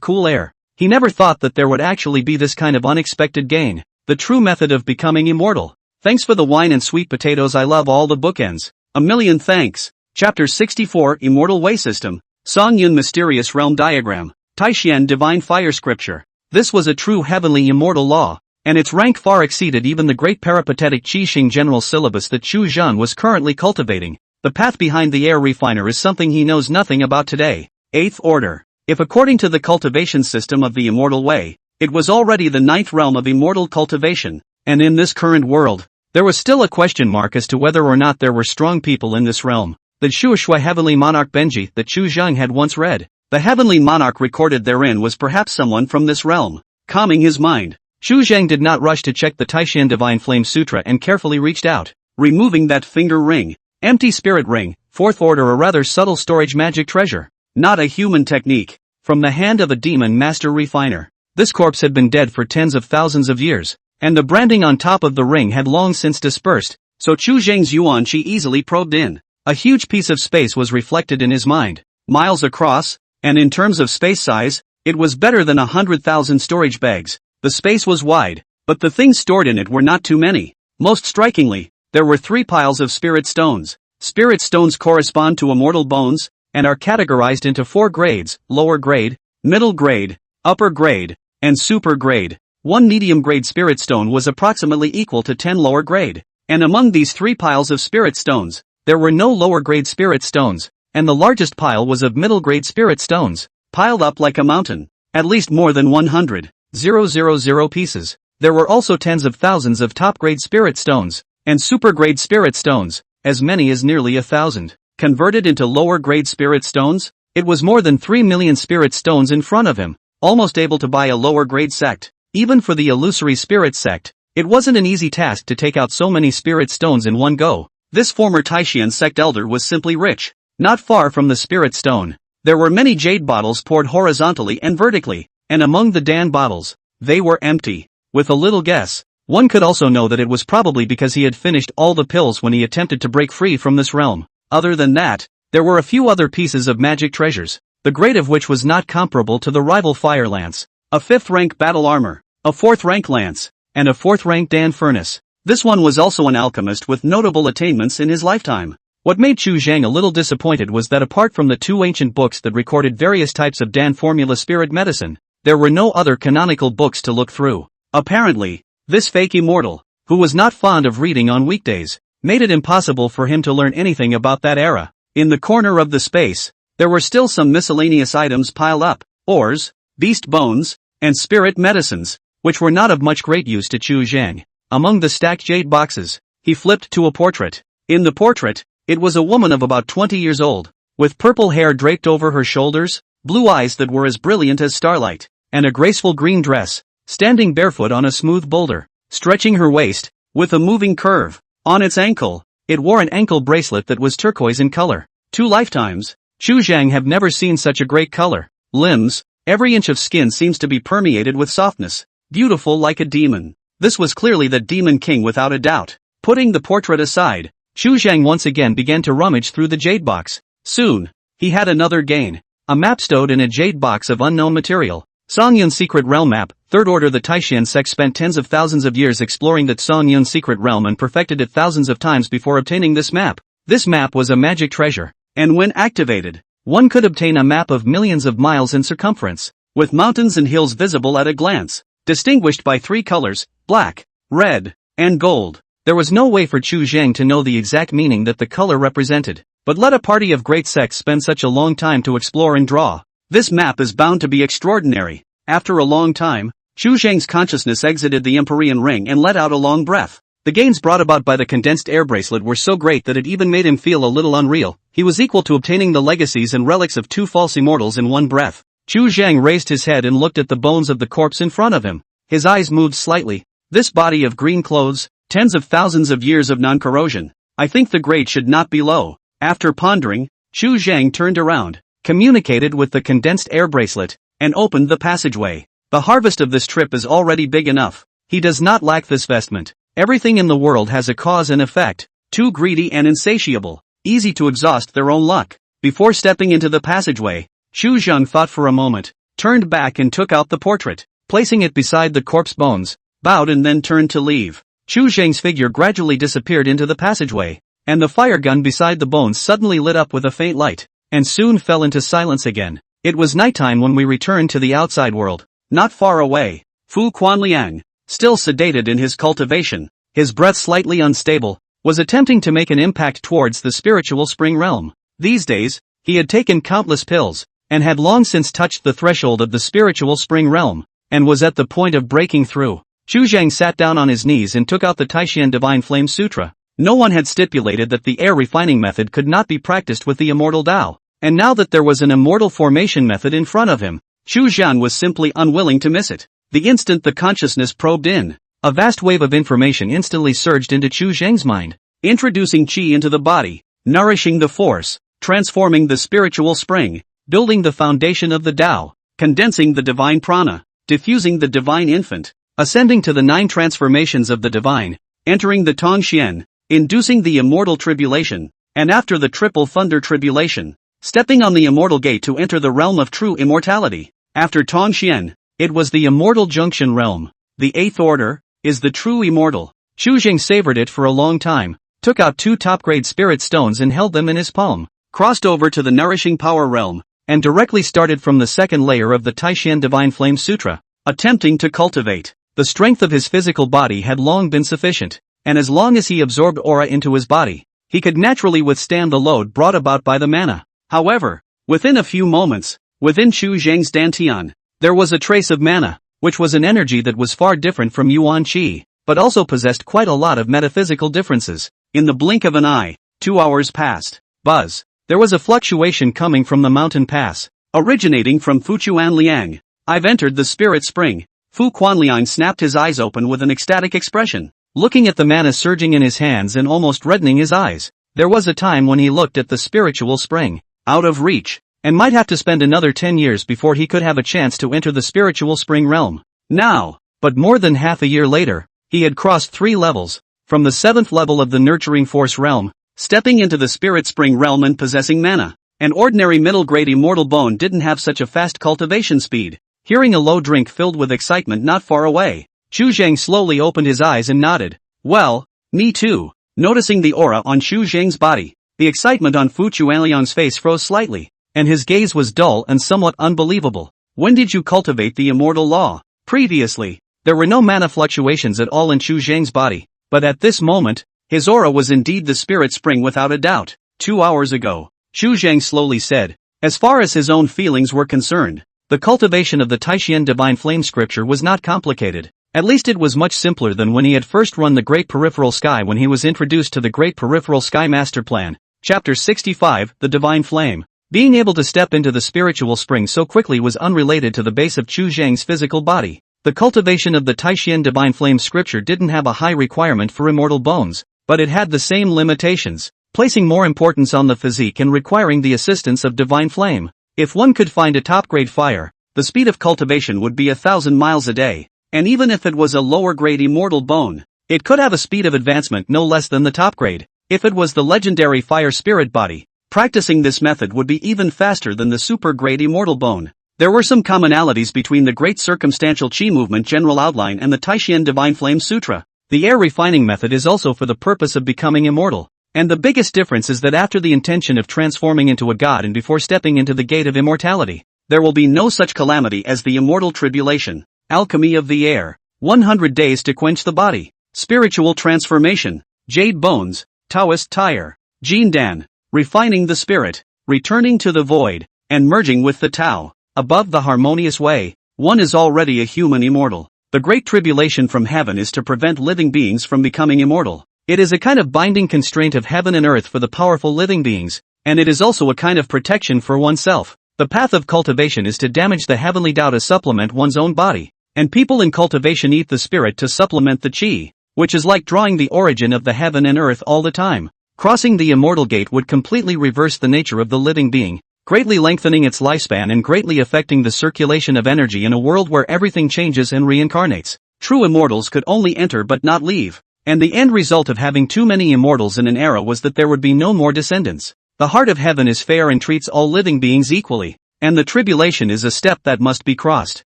cool air. He never thought that there would actually be this kind of unexpected gain. The true method of becoming immortal. Thanks for the wine and sweet potatoes. I love all the bookends. A million thanks. Chapter 64, Immortal Way System. Song Yun Mysterious Realm Diagram. Taishan Divine Fire Scripture. This was a true heavenly immortal law, and its rank far exceeded even the great peripatetic Qixing general syllabus that Chu Zhang was currently cultivating. The path behind the air refiner is something he knows nothing about today. 8th Order. If according to the cultivation system of the immortal way, it was already the 9th realm of immortal cultivation, and in this current world, there was still a question mark as to whether or not there were strong people in this realm. The Shuoshui Heavenly Monarch Benji that Chu Zhang had once read. The Heavenly Monarch recorded therein was perhaps someone from this realm. Calming his mind, Chu Zhang did not rush to check the Taishan Divine Flame Sutra and carefully reached out, removing that finger ring. Empty spirit ring, 4th Order, a rather subtle storage magic treasure. Not a human technique. From the hand of a demon master refiner. This corpse had been dead for tens of thousands of years, and the branding on top of the ring had long since dispersed, so Chu Zhang's yuan qi easily probed in. A huge piece of space was reflected in his mind. Miles across, and in terms of space size, it was better than 100,000 storage bags. The space was wide, but the things stored in it were not too many. Most strikingly, there were 3 piles of spirit stones. Spirit stones correspond to immortal bones, and are categorized into 4 grades, lower grade, middle grade, upper grade, and super grade. 1 medium grade spirit stone was approximately equal to 10 lower grade. And among these 3 piles of spirit stones, there were no lower grade spirit stones, and the largest pile was of middle grade spirit stones, piled up like a mountain, at least more than 100,000 pieces. There were also tens of thousands of top grade spirit stones, and super grade spirit stones, as many as nearly 1,000. Converted into lower grade spirit stones, it was more than 3 million spirit stones in front of him, almost able to buy a lower grade sect. Even for the illusory spirit sect, it wasn't an easy task to take out so many spirit stones in one go. This former Taishan sect elder was simply rich. Not far from the spirit stone, there were many jade bottles poured horizontally and vertically, and among the Dan bottles, they were empty. With a little guess, one could also know that it was probably because he had finished all the pills when he attempted to break free from this realm. Other than that, there were a few other pieces of magic treasures, the grade of which was not comparable to the rival fire lance. A 5th rank battle armor, a 4th rank lance, and a 4th rank Dan furnace. This one was also an alchemist with notable attainments in his lifetime. What made Chu Zhang a little disappointed was that apart from the 2 ancient books that recorded various types of Dan formula spirit medicine, there were no other canonical books to look through. Apparently, this fake immortal, who was not fond of reading on weekdays, made it impossible for him to learn anything about that era. In the corner of the space, there were still some miscellaneous items piled up, ores, beast bones, and spirit medicines, which were not of much great use to Chu Zhang. Among the stacked jade boxes, he flipped to a portrait. In the portrait, it was a woman of about 20 years old, with purple hair draped over her shoulders, blue eyes that were as brilliant as starlight, and a graceful green dress, standing barefoot on a smooth boulder, stretching her waist, with a moving curve. On its ankle, it wore an ankle bracelet that was turquoise in color. 2 lifetimes, Chu Zhang have never seen such a great color. Limbs, every inch of skin seems to be permeated with softness, beautiful like a demon. This was clearly the Demon King without a doubt. Putting the portrait aside, Chu Zhang once again began to rummage through the jade box. Soon, he had another gain. A map stowed in a jade box of unknown material. Songyun Secret Realm Map, 3rd Order. The Taishan sect spent tens of thousands of years exploring that Songyun Secret Realm and perfected it thousands of times before obtaining this map. This map was a magic treasure, and when activated, one could obtain a map of millions of miles in circumference, with mountains and hills visible at a glance, distinguished by 3 colors, black, red, and gold. There was no way for Chu Zhang to know the exact meaning that the color represented. But let a party of great sects spend such a long time to explore and draw. This map is bound to be extraordinary. After a long time, Chu Zhang's consciousness exited the Empyrean ring and let out a long breath. The gains brought about by the condensed air bracelet were so great that it even made him feel a little unreal. He was equal to obtaining the legacies and relics of 2 false immortals in one breath. Chu Zhang raised his head and looked at the bones of the corpse in front of him. His eyes moved slightly. This body of green clothes, tens of thousands of years of non-corrosion. I think the grade should not be low. After pondering, Chu Zhang turned around, communicated with the condensed air bracelet, and opened the passageway. The harvest of this trip is already big enough. He does not lack this vestment. Everything in the world has a cause and effect, too greedy and insatiable, easy to exhaust their own luck. Before stepping into the passageway, Chu Zhang thought for a moment, turned back and took out the portrait, placing it beside the corpse bones, bowed and then turned to leave. Chu Zhang's figure gradually disappeared into the passageway, and the fire gun beside the bones suddenly lit up with a faint light, and soon fell into silence again. It was nighttime when we returned to the outside world. Not far away, Fu Quanliang, still sedated in his cultivation, his breath slightly unstable, was attempting to make an impact towards the spiritual spring realm. These days, he had taken countless pills, and had long since touched the threshold of the spiritual spring realm, and was at the point of breaking through. Chu Zhang sat down on his knees and took out the Taishan Divine Flame Sutra. No one had stipulated that the air refining method could not be practiced with the immortal Tao, and now that there was an immortal formation method in front of him, Chu Zhang was simply unwilling to miss it. The instant the consciousness probed in, a vast wave of information instantly surged into Chu Zhang's mind, introducing qi into the body, nourishing the force, transforming the spiritual spring, building the foundation of the Tao, condensing the divine prana, diffusing the divine infant, ascending to the 9 transformations of the divine, entering the Tongxian, inducing the immortal tribulation, and after the triple thunder tribulation, stepping on the immortal gate to enter the realm of true immortality. After Tongxian, it was the immortal junction realm. The 8th order is the true immortal. Chu Zhang savored it for a long time, took out 2 top-grade spirit stones and held them in his palm, crossed over to the nourishing power realm, and directly started from the 2nd layer of the Taishan Divine Flame Sutra, attempting to cultivate. The strength of his physical body had long been sufficient, and as long as he absorbed aura into his body, he could naturally withstand the load brought about by the mana. However, within a few moments, within Chu Zhang's dantian, there was a trace of mana, which was an energy that was far different from Yuan Qi, but also possessed quite a lot of metaphysical differences. In the blink of an eye, 2 hours passed. Buzz. There was a fluctuation coming from the mountain pass, originating from Fuchuan Liang. I've entered the spirit spring. Fu Quanliang snapped his eyes open with an ecstatic expression, looking at the mana surging in his hands and almost reddening his eyes. There was a time when he looked at the spiritual spring, out of reach, and might have to spend another 10 years before he could have a chance to enter the spiritual spring realm. Now, but more than half a year later, he had crossed 3 levels, from the 7th level of the nurturing force realm, stepping into the spirit spring realm and possessing mana. An ordinary middle-grade immortal bone didn't have such a fast cultivation speed. Hearing a low drink filled with excitement not far away, Chu Zhang slowly opened his eyes and nodded. Well, me too. Noticing the aura on Chu Zhang's body, the excitement on Fu Chuanliang's face froze slightly, and his gaze was dull and somewhat unbelievable. When did you cultivate the immortal law? Previously, there were no mana fluctuations at all in Chu Zhang's body, but at this moment, his aura was indeed the spirit spring without a doubt. 2 hours ago, Chu Zhang slowly said. As far as his own feelings were concerned, the cultivation of the Taishan Divine Flame Scripture was not complicated. At least it was much simpler than when he had first run the Great Peripheral Sky when he was introduced to the Great Peripheral Sky Master Plan. Chapter 65, The Divine Flame. Being able to step into the spiritual spring so quickly was unrelated to the base of Chu Zhang's physical body. The cultivation of the Taishan Divine Flame Scripture didn't have a high requirement for immortal bones, but it had the same limitations, placing more importance on the physique and requiring the assistance of Divine Flame. If one could find a top-grade fire, the speed of cultivation would be 1,000 miles a day, and even if it was a lower-grade immortal bone, it could have a speed of advancement no less than the top grade. If it was the legendary fire spirit body, practicing this method would be even faster than the super-grade immortal bone. There were some commonalities between the Great Circumstantial Qi Movement General Outline and the Taishan Divine Flame Sutra. The air refining method is also for the purpose of becoming immortal. And the biggest difference is that after the intention of transforming into a god and before stepping into the gate of immortality, there will be no such calamity as the immortal tribulation. Alchemy of the air. 100 days to quench the body. Spiritual transformation. Jade bones, Taoist tire. Jin Dan. Refining the spirit, returning to the void, and merging with the Tao. Above the harmonious way, one is already a human immortal. The great tribulation from heaven is to prevent living beings from becoming immortal. It is a kind of binding constraint of heaven and earth for the powerful living beings, and it is also a kind of protection for oneself. The path of cultivation is to damage the heavenly Tao to supplement one's own body, and people in cultivation eat the spirit to supplement the chi, which is like drawing the origin of the heaven and earth all the time. Crossing the immortal gate would completely reverse the nature of the living being, greatly lengthening its lifespan and greatly affecting the circulation of energy in a world where everything changes and reincarnates. True immortals could only enter but not leave, and the end result of having too many immortals in an era was that there would be no more descendants. The heart of heaven is fair and treats all living beings equally, and the tribulation is a step that must be crossed.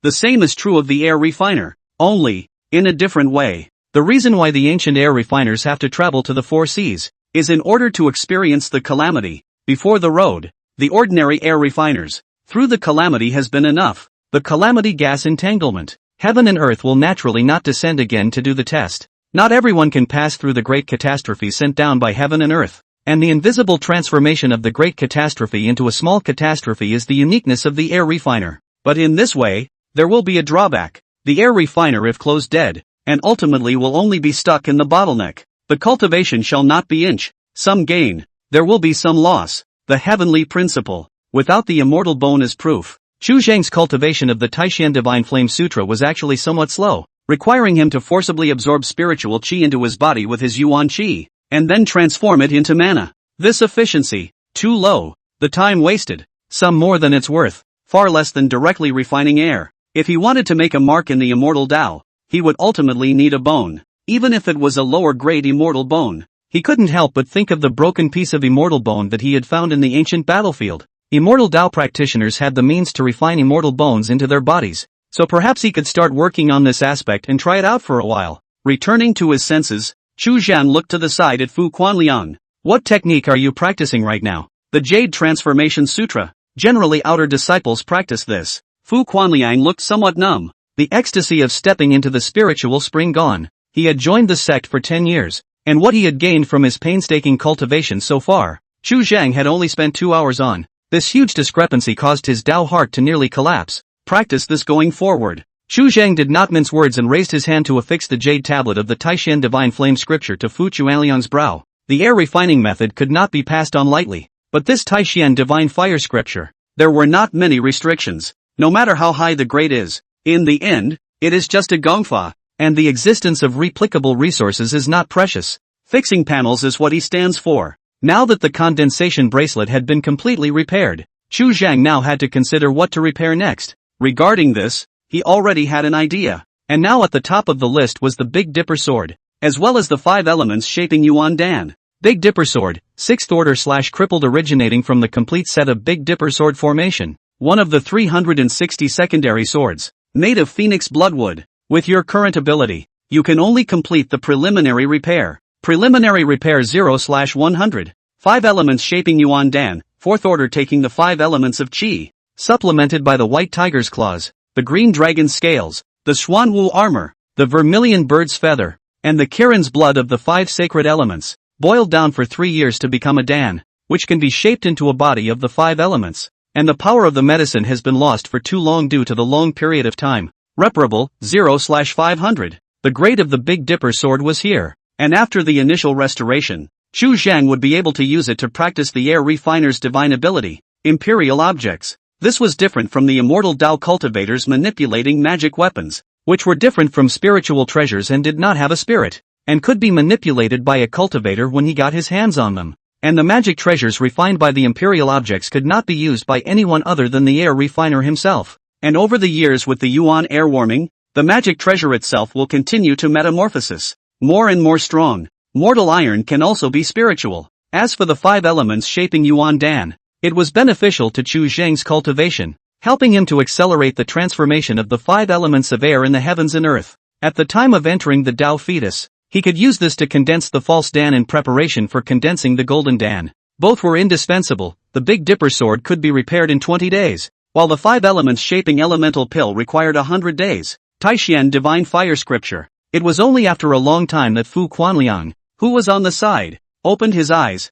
The same is true of the air refiner, only in a different way. The reason why the ancient air refiners have to travel to the four seas is in order to experience the calamity before the road. The ordinary air refiners, through the calamity has been enough. The calamity gas entanglement. Heaven and earth will naturally not descend again to do the test. Not everyone can pass through the great catastrophe sent down by heaven and earth, and the invisible transformation of the great catastrophe into a small catastrophe is the uniqueness of the air refiner. But in this way, there will be a drawback. The air refiner, if closed, dead, and ultimately will only be stuck in the bottleneck. The cultivation shall not be inch, some gain, there will be some loss. The heavenly principle, without the immortal bone as proof. Chu Zhang's cultivation of the Taishan Divine Flame Sutra was actually somewhat slow, requiring him to forcibly absorb spiritual qi into his body with his yuan qi, and then transform it into mana. This efficiency, too low, the time wasted, some more than it's worth, far less than directly refining air. If he wanted to make a mark in the immortal Tao, he would ultimately need a bone, even if it was a lower grade immortal bone. He couldn't help but think of the broken piece of immortal bone that he had found in the ancient battlefield. Immortal Tao practitioners had the means to refine immortal bones into their bodies, so perhaps he could start working on this aspect and try it out for a while. Returning to his senses, Chu Zhan looked to the side at Fu Quanliang. What technique are you practicing right now? The Jade Transformation Sutra. Generally outer disciples practice this. Fu Quanliang looked somewhat numb, the ecstasy of stepping into the spiritual spring gone. He had joined the sect for 10 years. And what he had gained from his painstaking cultivation so far, Chu Zhang had only spent 2 hours on. This huge discrepancy caused his Tao heart to nearly collapse. Practice this going forward. Chu Zhang did not mince words and raised his hand to affix the jade tablet of the Taishan Divine Flame Scripture to Fu Quanliang's brow. The air refining method could not be passed on lightly. But this Taishan Divine Fire Scripture, there were not many restrictions. No matter how high the grade is, in the end, it is just a gongfa. And the existence of replicable resources is not precious. Fixing panels is what he stands for. Now that the condensation bracelet had been completely repaired, Chu Zhang now had to consider what to repair next. Regarding this, he already had an idea. And now at the top of the list was the Big Dipper Sword, as well as the 5 elements shaping Yuan Dan. Big Dipper Sword, 6th order / crippled, originating from the complete set of Big Dipper Sword formation. One of the 360 secondary swords, made of phoenix bloodwood. With your current ability, you can only complete the preliminary repair. Preliminary repair 0/100. 5 elements shaping Yuan Dan, 4th order, taking the 5 elements of Qi, supplemented by the white tiger's claws, the green dragon's scales, the Xuanwu armor, the vermilion bird's feather, and the Kirin's blood of the 5 sacred elements, boiled down for 3 years to become a Dan, which can be shaped into a body of the 5 elements. And the power of the medicine has been lost for too long due to the long period of time. Reparable, 0/500. The grade of the Big Dipper Sword was here, and after the initial restoration, Chu Zhang would be able to use it to practice the air refiner's divine ability, imperial objects. This was different from the immortal Tao cultivators manipulating magic weapons, which were different from spiritual treasures and did not have a spirit, and could be manipulated by a cultivator when he got his hands on them. And the magic treasures refined by the imperial objects could not be used by anyone other than the air refiner himself. And over the years, with the Yuan air warming, the magic treasure itself will continue to metamorphosis, more and more strong. Mortal iron can also be spiritual. As for the 5 elements shaping Yuan Dan, it was beneficial to Chu Zhang's cultivation, helping him to accelerate the transformation of the 5 elements of air in the heavens and earth. At the time of entering the Tao fetus, he could use this to condense the false Dan in preparation for condensing the golden Dan. Both were indispensable. The Big Dipper Sword could be repaired in 20 days. While the 5 elements shaping elemental pill required 100 days. Taishan Divine Fire Scripture. It was only after a long time that Fu Quanliang, who was on the side, opened his eyes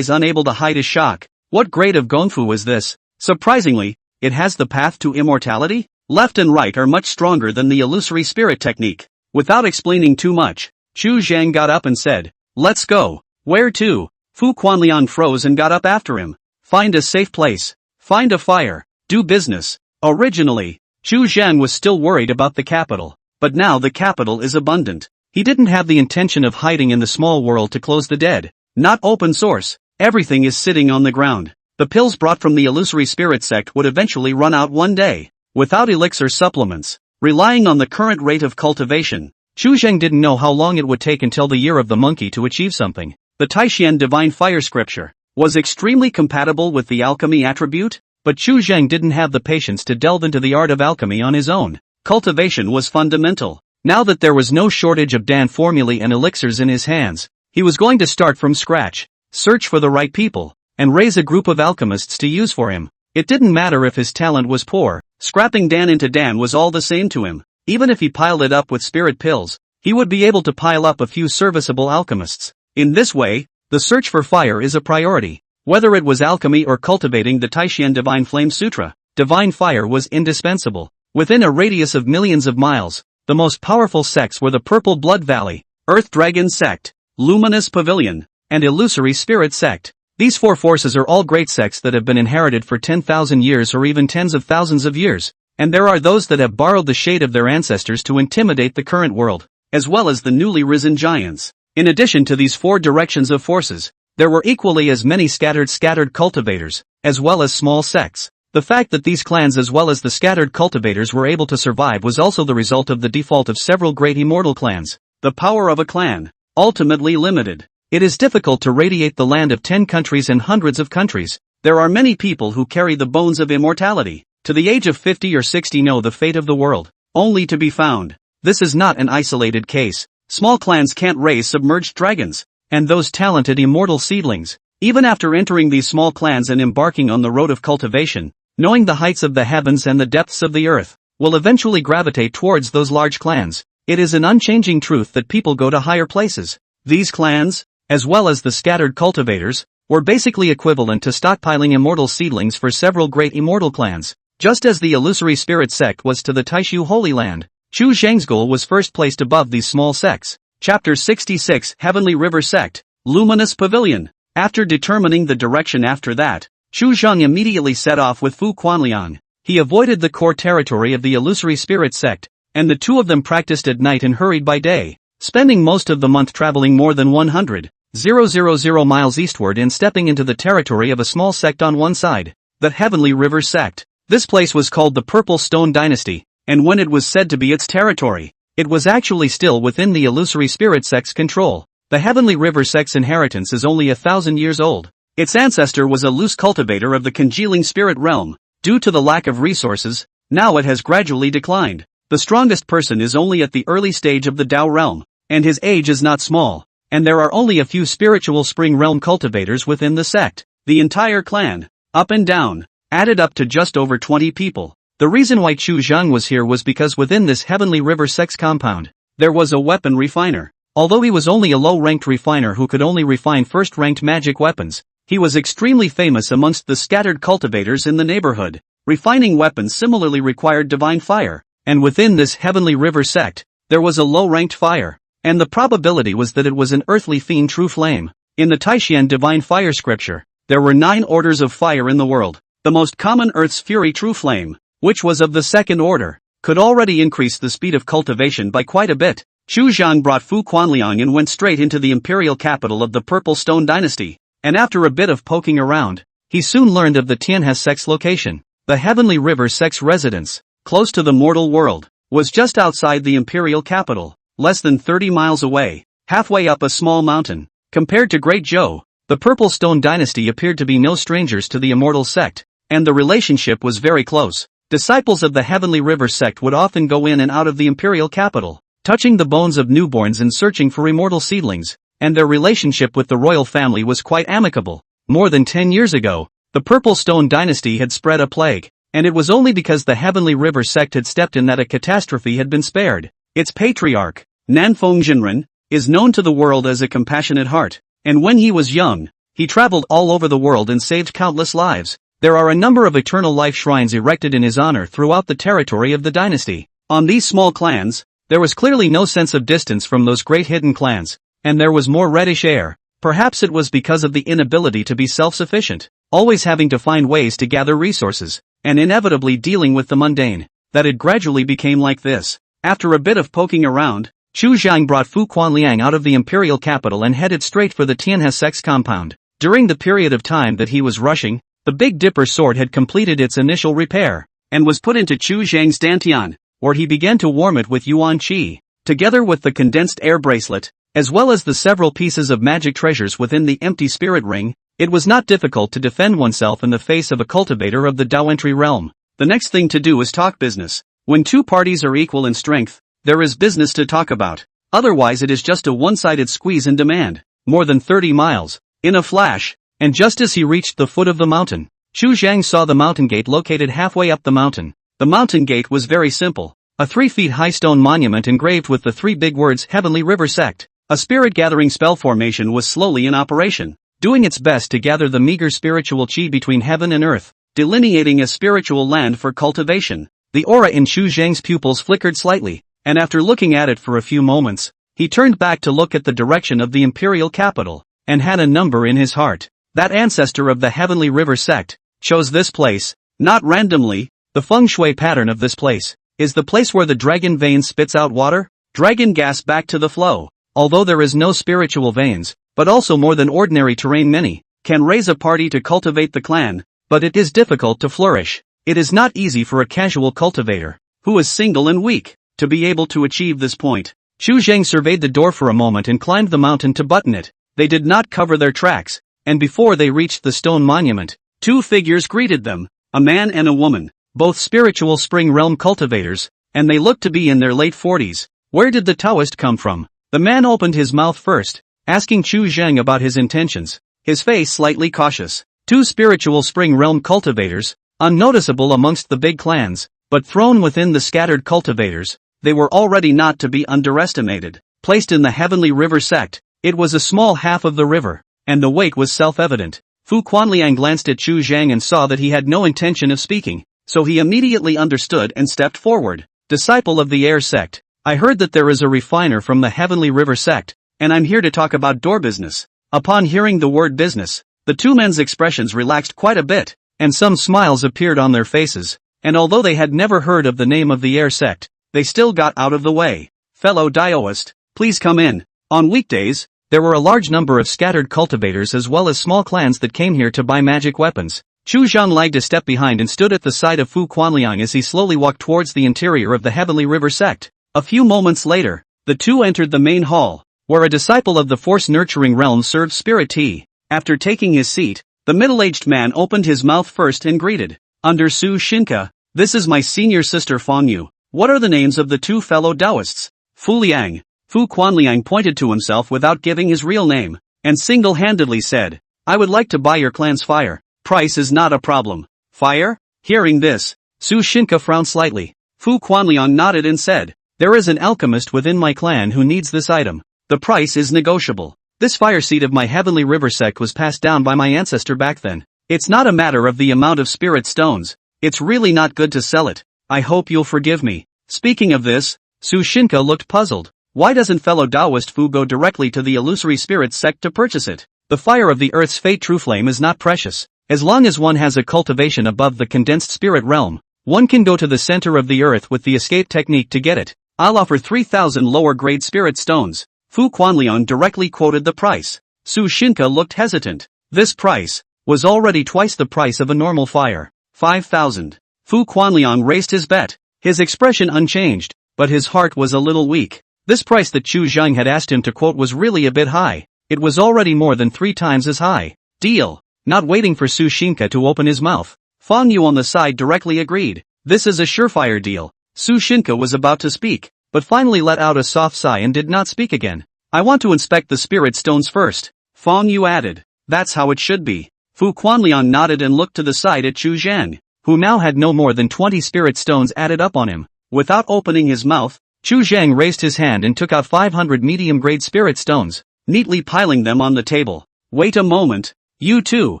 unable to hide his shock. What grade of Gongfu is this? Surprisingly, it has the path to immortality? Left and right are much stronger than the illusory spirit technique. Without explaining too much, Chu Zhang got up and said, "Let's go." "Where to?" Fu Quanliang froze and got up after him. "Find a safe place. Find a fire. Do business." Originally, Chu Zhang was still worried about the capital, but now the capital is abundant. He didn't have the intention of hiding in the small world to close the dead. Not open source. Everything is sitting on the ground. The pills brought from the illusory spirit sect would eventually run out one day. Without elixir supplements, relying on the current rate of cultivation, Chu Zheng didn't know how long it would take until the year of the monkey to achieve something. The Taishan divine fire scripture was extremely compatible with the alchemy attribute, but Chu Zheng didn't have the patience to delve into the art of alchemy on his own. Cultivation was fundamental. Now that there was no shortage of Dan formulae and elixirs in his hands, he was going to start from scratch, search for the right people, and raise a group of alchemists to use for him. It didn't matter if his talent was poor, scrapping Dan into Dan was all the same to him. Even if he piled it up with spirit pills, he would be able to pile up a few serviceable alchemists. In this way, the search for fire is a priority. Whether it was alchemy or cultivating the Taishan Divine Flame Sutra, divine fire was indispensable. Within a radius of millions of miles, the most powerful sects were the Purple Blood Valley, Earth Dragon Sect, Luminous Pavilion, and Illusory Spirit Sect. These four forces are all great sects that have been inherited for 10,000 years or even tens of thousands of years, and there are those that have borrowed the shade of their ancestors to intimidate the current world, as well as the newly risen giants. In addition to these four directions of forces, there were equally as many scattered cultivators, as well as small sects. The fact that these clans as well as the scattered cultivators were able to survive was also the result of the default of several great immortal clans. The power of a clan, ultimately limited. It is difficult to radiate the land of 10 countries and hundreds of countries. There are many people who carry the bones of immortality, to the age of 50 or 60 know the fate of the world, only to be found. This is not an isolated case. Small clans can't raise submerged dragons, and those talented immortal seedlings, even after entering these small clans and embarking on the road of cultivation, knowing the heights of the heavens and the depths of the earth, will eventually gravitate towards those large clans. It is an unchanging truth that people go to higher places. These clans, as well as the scattered cultivators, were basically equivalent to stockpiling immortal seedlings for several great immortal clans, just as the illusory spirit sect was to the Taishu Holy Land. Chu Zheng's goal was first placed above these small sects. Chapter 66 Heavenly River Sect, Luminous Pavilion. After determining the direction after that, Chu Zheng immediately set off with Fu Quanliang. He avoided the core territory of the illusory spirit sect, and the two of them practiced at night and hurried by day, spending most of the month traveling more than 100,000 miles eastward and stepping into the territory of a small sect on one side, the Heavenly River Sect. This place was called the Purple Stone Dynasty, and when it was said to be its territory, it was actually still within the illusory spirit sect's control. The Heavenly River Sect's inheritance is only 1,000 years old. Its ancestor was a loose cultivator of the congealing spirit realm. Due to the lack of resources, now it has gradually declined. The strongest person is only at the early stage of the Tao realm, and his age is not small, and there are only a few spiritual spring realm cultivators within the sect. The entire clan, up and down, added up to just over 20 people. The reason why Chu Zheng was here was because within this Heavenly River Sect's compound, there was a weapon refiner. Although he was only a low-ranked refiner who could only refine first-ranked magic weapons, he was extremely famous amongst the scattered cultivators in the neighborhood. Refining weapons similarly required divine fire, and within this Heavenly River Sect, there was a low-ranked fire, and the probability was that it was an earthly fiend true flame. In the Taishan divine fire scripture, there were 9 orders of fire in the world. The most common Earth's Fury true flame, which was of the second order, could already increase the speed of cultivation by quite a bit. Chu Zhang brought Fu Quanliang and went straight into the imperial capital of the Purple Stone Dynasty, and after a bit of poking around, he soon learned of the Tianhe sect's location. The Heavenly River sect's residence, close to the mortal world, was just outside the imperial capital, less than 30 miles away, halfway up a small mountain. Compared to Great Zhou, the Purple Stone Dynasty appeared to be no strangers to the immortal sect, and the relationship was very close. Disciples of the Heavenly River sect would often go in and out of the imperial capital, touching the bones of newborns and searching for immortal seedlings, and their relationship with the royal family was quite amicable. More than 10 years ago, the Purple Stone Dynasty had spread a plague, and it was only because the Heavenly River sect had stepped in that a catastrophe had been spared. Its patriarch, Nanfeng Jinren, is known to the world as a compassionate heart, and when he was young, he traveled all over the world and saved countless lives. There are a number of eternal life shrines erected in his honor throughout the territory of the dynasty. On these small clans, there was clearly no sense of distance from those great hidden clans, and there was more reddish air. Perhaps it was because of the inability to be self-sufficient, always having to find ways to gather resources, and inevitably dealing with the mundane, that it gradually became like this. After a bit of poking around, Chu Jiang brought Fu Quanliang out of the imperial capital and headed straight for the Tianhe sex compound. During the period of time that he was rushing, the Big Dipper sword had completed its initial repair, and was put into Chu Jiang's dantian, where he began to warm it with yuan qi. Together with the condensed air bracelet, as well as the several pieces of magic treasures within the empty spirit ring, it was not difficult to defend oneself in the face of a cultivator of the Dao realm. The next thing to do is talk business. When two parties are equal in strength, there is business to talk about. Otherwise it is just a one-sided squeeze in demand. More than 30 miles. In a flash, and just as he reached the foot of the mountain, Chu Jiang saw the mountain gate located halfway up the mountain. The mountain gate was very simple. A 3-foot-high stone monument engraved with the 3 big words Heavenly River Sect. A spirit-gathering spell formation was slowly in operation, doing its best to gather the meager spiritual chi between heaven and earth, delineating a spiritual land for cultivation. The aura in Chu Jiang's pupils flickered slightly, and after looking at it for a few moments, he turned back to look at the direction of the imperial capital, and had a number in his heart. That ancestor of the Heavenly River Sect chose this place, not randomly. The feng shui pattern of this place is the place where the dragon vein spits out water, dragon gas back to the flow. Although there is no spiritual veins, but also more than ordinary terrain, many can raise a party to cultivate the clan, but it is difficult to flourish. It is not easy for a casual cultivator, who is single and weak, to be able to achieve this point. Chu Jiang surveyed the door for a moment and climbed the mountain to button it. They did not cover their tracks, and before they reached the stone monument, 2 figures greeted them, a man and a woman, both spiritual spring realm cultivators, and they looked to be in their late 40s. Where did the Taoist come from? The man opened his mouth first, asking Chu Jiang about his intentions, his face slightly cautious. 2 spiritual spring realm cultivators, unnoticeable amongst the big clans, but thrown within the scattered cultivators, they were already not to be underestimated. Placed in the Heavenly River Sect, it was a small half of the river, and the weight was self-evident. Fu Quanliang glanced at Chu Jiang and saw that he had no intention of speaking, so he immediately understood and stepped forward. Disciple of the Air Sect, I heard that there is a refiner from the Heavenly River Sect, and I'm here to talk about door business. Upon hearing the word business, the 2 men's expressions relaxed quite a bit, and some smiles appeared on their faces, and although they had never heard of the name of the Air Sect, they still got out of the way. Fellow Daoist, please come in. On weekdays, there were a large number of scattered cultivators as well as small clans that came here to buy magic weapons. Chu Jiang lagged a step behind and stood at the side of Fu Quanliang as he slowly walked towards the interior of the Heavenly River Sect. A few moments later, the 2 entered the main hall, where a disciple of the force-nurturing realm served spirit tea. After taking his seat, the middle-aged man opened his mouth first and greeted, Under Su Shinka, this is my senior sister Fang Yu. What are the names of the 2 fellow Taoists? Fu Liang. Fu Quanliang pointed to himself without giving his real name, and single-handedly said, I would like to buy your clan's fire. Price is not a problem. Fire? Hearing this, Su Shinka frowned slightly. Fu Quanliang nodded and said, There is an alchemist within my clan who needs this item. The price is negotiable. This fire seed of my Heavenly River Sect was passed down by my ancestor back then. It's not a matter of the amount of spirit stones. It's really not good to sell it. I hope you'll forgive me. Speaking of this, Su Shinka looked puzzled. Why doesn't fellow Taoist Fu go directly to the illusory spirit sect to purchase it? The fire of the earth's fate true flame is not precious. As long as one has a cultivation above the condensed spirit realm, one can go to the center of the earth with the escape technique to get it. I'll offer 3,000 lower-grade spirit stones. Fu Quanliang directly quoted the price. Su Shinka looked hesitant. This price was already twice the price of a normal fire. 5,000. Fu Quanliang raised his bet, his expression unchanged, but his heart was a little weak. This price that Chu Jiang had asked him to quote was really a bit high. It was already more than 3 times as high. Deal. Not waiting for Su Shinka to open his mouth, Fang Yu on the side directly agreed. This is a surefire deal. Su Shinka was about to speak, but finally let out a soft sigh and did not speak again. I want to inspect the spirit stones first, Fang Yu added. That's how it should be. Fu Quanliang nodded and looked to the side at Chu Jiang, who now had no more than 20 spirit stones added up on him. Without opening his mouth, Chu Zhang raised his hand and took out 500 medium-grade spirit stones, neatly piling them on the table. Wait a moment. You too.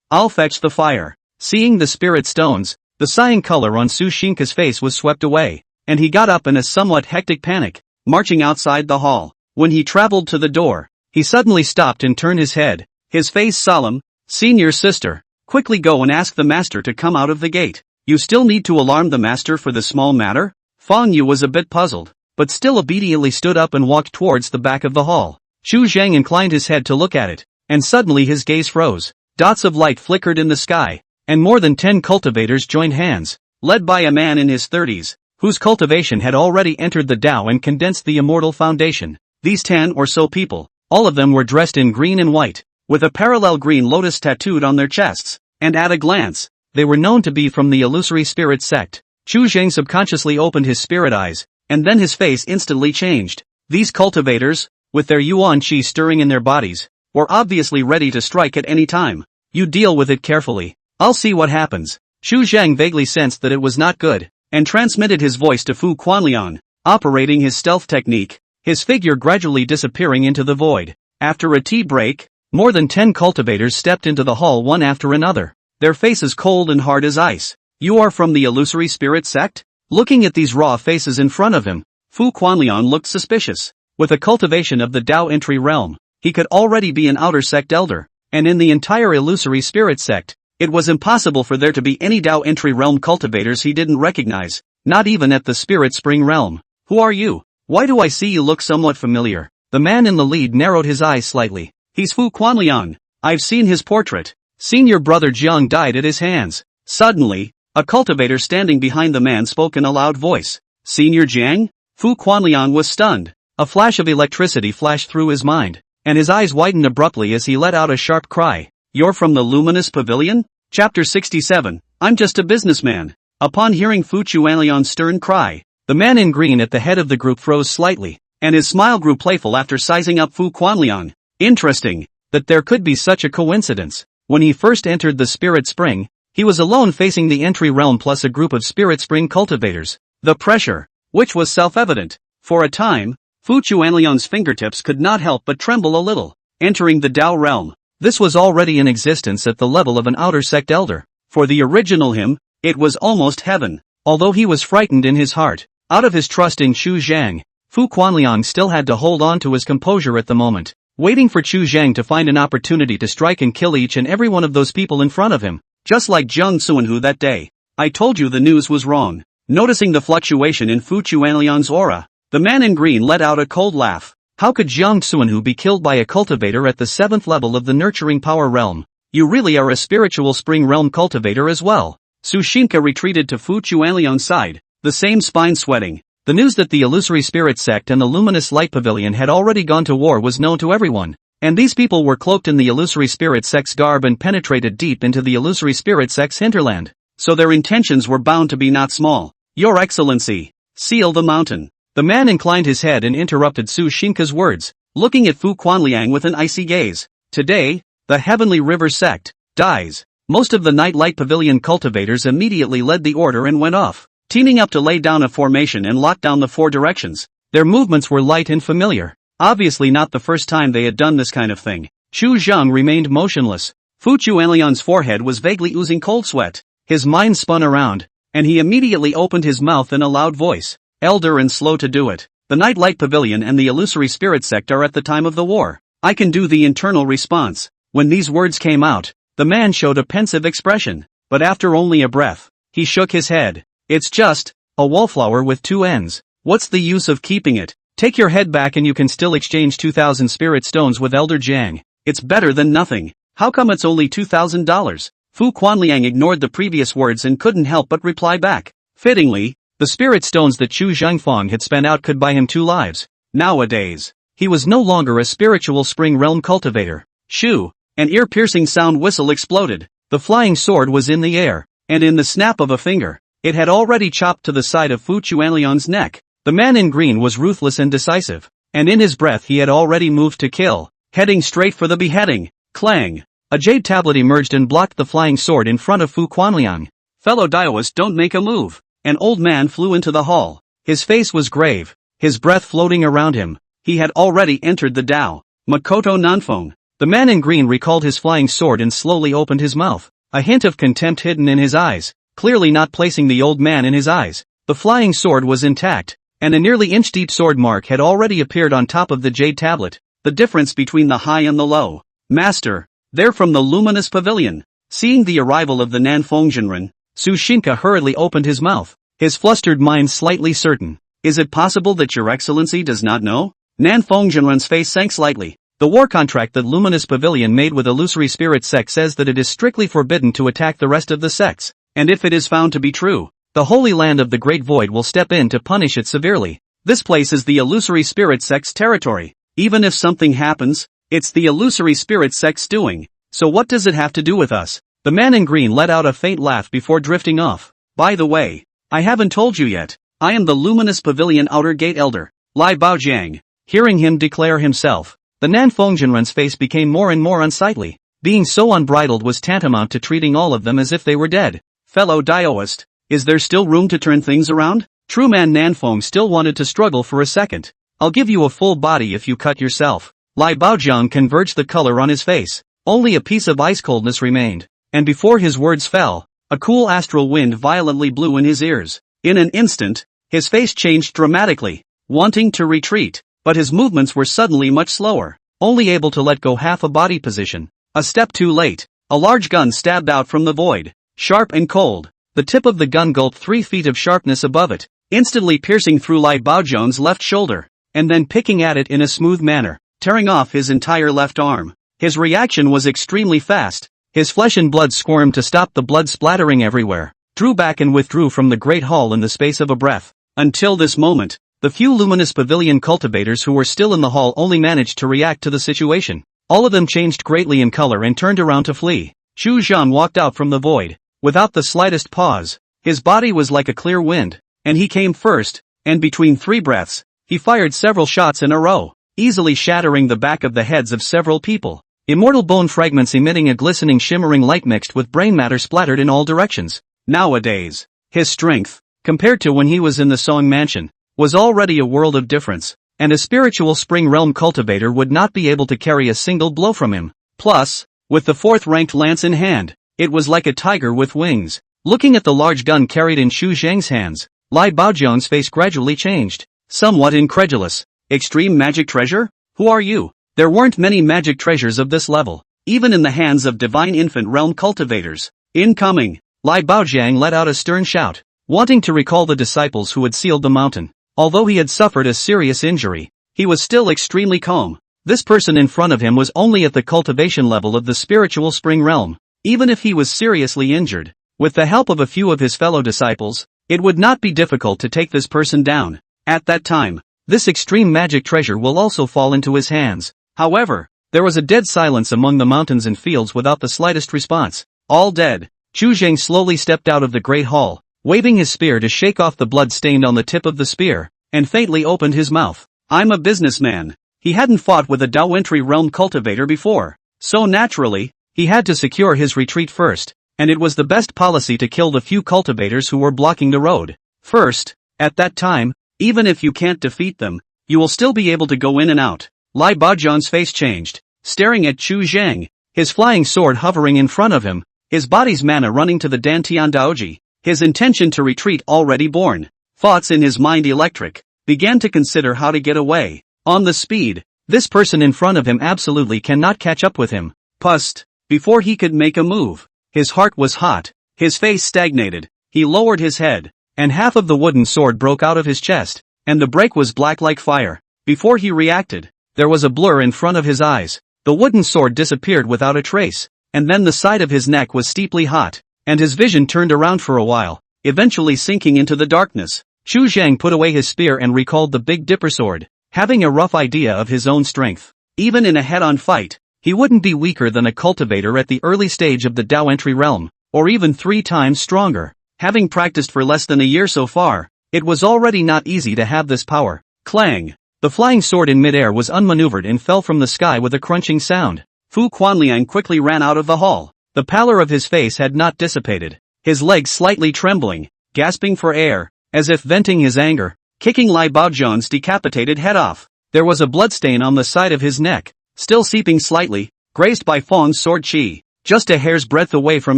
I'll fetch the fire. Seeing the spirit stones, the cyan color on Su Xinka's face was swept away, and he got up in a somewhat hectic panic, marching outside the hall. When he traveled to the door, he suddenly stopped and turned his head, his face solemn. Senior sister, quickly go and ask the master to come out of the gate. You still need to alarm the master for the small matter? Fang Yu was a bit puzzled, but still obediently stood up and walked towards the back of the hall. Chu Zhang inclined his head to look at it, and suddenly his gaze froze. Dots of light flickered in the sky, and more than 10 cultivators joined hands, led by a man in his 30s, whose cultivation had already entered the Tao and condensed the immortal foundation. These 10 or so people, all of them were dressed in green and white, with a parallel green lotus tattooed on their chests, and at a glance, they were known to be from the illusory spirit sect. Chu Zhang subconsciously opened his spirit eyes, and then his face instantly changed. These cultivators, with their yuan qi stirring in their bodies, were obviously ready to strike at any time. You deal with it carefully. I'll see what happens. Chu Zhang vaguely sensed that it was not good, and transmitted his voice to Fu Quanliang, operating his stealth technique, his figure gradually disappearing into the void. After a tea break, more than 10 cultivators stepped into the hall one after another, their faces cold and hard as ice. You are from the illusory spirit sect? Looking at these raw faces in front of him, Fu Quanliang looked suspicious. With a cultivation of the Tao entry realm, he could already be an outer sect elder, and in the entire illusory spirit sect, it was impossible for there to be any Tao entry realm cultivators he didn't recognize, not even at the spirit spring realm. Who are you? Why do I see you look somewhat familiar? The man in the lead narrowed his eyes slightly. He's Fu Quanliang. I've seen his portrait. Senior brother Jiang died at his hands. Suddenly, a cultivator standing behind the man spoke in a loud voice. Senior Jiang? Fu Quanliang was stunned. A flash of electricity flashed through his mind, and his eyes widened abruptly as he let out a sharp cry. You're from the Luminous Pavilion? Chapter 67. I'm just a businessman. Upon hearing Fu Quanliang's stern cry, the man in green at the head of the group froze slightly, and his smile grew playful after sizing up Fu Quanliang. Interesting, that there could be such a coincidence. When he first entered the Spirit Spring, he was alone facing the entry realm plus a group of Spirit Spring cultivators. The pressure, which was self-evident. For a time, Fu Quanliang's fingertips could not help but tremble a little. Entering the Tao realm, this was already in existence at the level of an outer sect elder. For the original him, it was almost heaven. Although he was frightened in his heart, out of his trust in Chu Zhang, Fu Quanliang still had to hold on to his composure at the moment, waiting for Chu Zhang to find an opportunity to strike and kill each and every one of those people in front of him, just like Zheng Suanhu that day. I told you the news was wrong. Noticing the fluctuation in Fu Quanliang's aura, the man in green let out a cold laugh. How could Zheng Suanhu be killed by a cultivator at the 7th level of the nurturing power realm? You really are a spiritual spring realm cultivator as well. Su Xinka retreated to Fu Quanliang's side, the same spine sweating. The news that the illusory spirit sect and the luminous light pavilion had already gone to war was known to everyone, and these people were cloaked in the illusory spirit sect's garb and penetrated deep into the illusory spirit sect's hinterland, so their intentions were bound to be not small. Your Excellency, seal the mountain. The man inclined his head and interrupted Su Xinka's words, looking at Fu Quanliang with an icy gaze. Today, the Heavenly River sect dies. Most of the Night Light Pavilion cultivators immediately led the order and went off, teaming up to lay down a formation and lock down the 4 directions. Their movements were light and familiar, obviously not the first time they had done this kind of thing. Chu Zhang remained motionless. Fu Quanliang's forehead was vaguely oozing cold sweat. His mind spun around, and he immediately opened his mouth in a loud voice. Elder and slow to do it. The Night Light Pavilion and the illusory spirit sect are at the time of the war. I can do the internal response. When these words came out, the man showed a pensive expression, but after only a breath, he shook his head. It's just a wallflower with 2 ends. What's the use of keeping it? Take your head back and you can still exchange 2,000 spirit stones with Elder Jiang. It's better than nothing. How come it's only $2,000? Fu Quanliang ignored the previous words and couldn't help but reply back. Fittingly, the spirit stones that Chu Zhangfang had spent out could buy him 2 lives. Nowadays, he was no longer a spiritual spring realm cultivator. Shoo! An ear-piercing sound whistle exploded. The flying sword was in the air, and in the snap of a finger, it had already chopped to the side of Fu Quanliang's neck. The man in green was ruthless and decisive, and in his breath he had already moved to kill, heading straight for the beheading. Clang! A jade tablet emerged and blocked the flying sword in front of Fu Quanliang. Fellow Daoists, don't make a move. An old man flew into the hall. His face was grave, his breath floating around him. He had already entered the Dao. Makoto Nanfong. The man in green recalled his flying sword and slowly opened his mouth, a hint of contempt hidden in his eyes, clearly not placing the old man in his eyes. The flying sword was intact, and a nearly inch-deep sword mark had already appeared on top of the jade tablet, the difference between the high and the low. Master, they're from the luminous pavilion. Seeing the arrival of the Nanfong Jinren, Sushinka hurriedly opened his mouth, his flustered mind slightly certain. Is it possible that your excellency does not know? Nanfong Jinren's face sank slightly. The war contract that Luminous Pavilion made with Illusory Spirit Sect says that it is strictly forbidden to attack the rest of the sects, and if it is found to be true, the Holy Land of the Great Void will step in to punish it severely. This place is the Illusory Spirit Sect's territory. Even if something happens, it's the Illusory Spirit Sect's doing, so what does it have to do with us? The man in green let out a faint laugh before drifting off. By the way, I haven't told you yet, I am the Luminous Pavilion Outer Gate Elder, Lai Baojiang. Hearing him declare himself, the Nanfong Jinren's face became more and more unsightly. Being so unbridled was tantamount to treating all of them as if they were dead. Fellow Daoist, is there still room to turn things around? True man Nanfong still wanted to struggle for a second. I'll give you a full body if you cut yourself. Lai Baojiang converged the color on his face. Only a piece of ice coldness remained, and before his words fell, a cool astral wind violently blew in his ears. In an instant, his face changed dramatically, wanting to retreat. But his movements were suddenly much slower, only able to let go half a body position. A step too late, a large gun stabbed out from the void, sharp and cold. The tip of the gun gulped 3 feet of sharpness above it, instantly piercing through Lai Baojiang's left shoulder, and then picking at it in a smooth manner, tearing off his entire left arm. His reaction was extremely fast. His flesh and blood squirmed to stop the blood splattering everywhere, drew back and withdrew from the great hall in the space of a breath. Until this moment, the few Luminous Pavilion cultivators who were still in the hall only managed to react to the situation. All of them changed greatly in color and turned around to flee. Chu Zhan walked out from the void, without the slightest pause. His body was like a clear wind, and he came first, and between 3 breaths, he fired several shots in a row, easily shattering the back of the heads of several people. Immortal bone fragments emitting a glistening shimmering light mixed with brain matter splattered in all directions. Nowadays, his strength, compared to when he was in the Song Mansion, was already a world of difference, and a spiritual spring realm cultivator would not be able to carry a single blow from him. Plus, with the 4th-ranked lance in hand, it was like a tiger with wings. Looking at the large gun carried in Xu Zhang's hands, Lai Baojiang's face gradually changed, somewhat incredulous. Extreme magic treasure? Who are you? There weren't many magic treasures of this level, even in the hands of divine infant realm cultivators. Incoming! Lai Baojiang let out a stern shout, wanting to recall the disciples who had sealed the mountain. Although he had suffered a serious injury, he was still extremely calm. This person in front of him was only at the cultivation level of the spiritual spring realm. Even if he was seriously injured, with the help of a few of his fellow disciples, it would not be difficult to take this person down. At that time, this extreme magic treasure will also fall into his hands. However, there was a dead silence among the mountains and fields without the slightest response. All dead. Chu Zhang slowly stepped out of the great hall, waving his spear to shake off the blood stained on the tip of the spear, and faintly opened his mouth. I'm a businessman. He hadn't fought with a Dao-entry realm cultivator before, so naturally, he had to secure his retreat first, and it was the best policy to kill the few cultivators who were blocking the road. First, at that time, even if you can't defeat them, you will still be able to go in and out. Lai Baojiang's face changed, staring at Chu Zhang, his flying sword hovering in front of him, his body's mana running to the Dantian Daoji. His intention to retreat already born. Thoughts in his mind electric, began to consider how to get away. On the speed, this person in front of him absolutely cannot catch up with him. Pust. Before he could make a move, his heart was hot, his face stagnated, he lowered his head, and half of the wooden sword broke out of his chest, and the break was black like fire. Before he reacted, there was a blur in front of his eyes. The wooden sword disappeared without a trace, and then the side of his neck was steeply hot, and his vision turned around for a while, eventually sinking into the darkness. Chu Zhang put away his spear and recalled the Big Dipper sword, having a rough idea of his own strength. Even in a head-on fight, he wouldn't be weaker than a cultivator at the early stage of the Dao entry realm, or even 3 times stronger. Having practiced for less than a year so far, it was already not easy to have this power. Clang! The flying sword in midair was unmaneuvered and fell from the sky with a crunching sound. Fu Quanliang quickly ran out of the hall. The pallor of his face had not dissipated, his legs slightly trembling, gasping for air, as if venting his anger. kicking Lai Baozhang's decapitated head off. There was a bloodstain on the side of his neck, still seeping slightly, grazed by Feng's sword chi, just a hair's breadth away from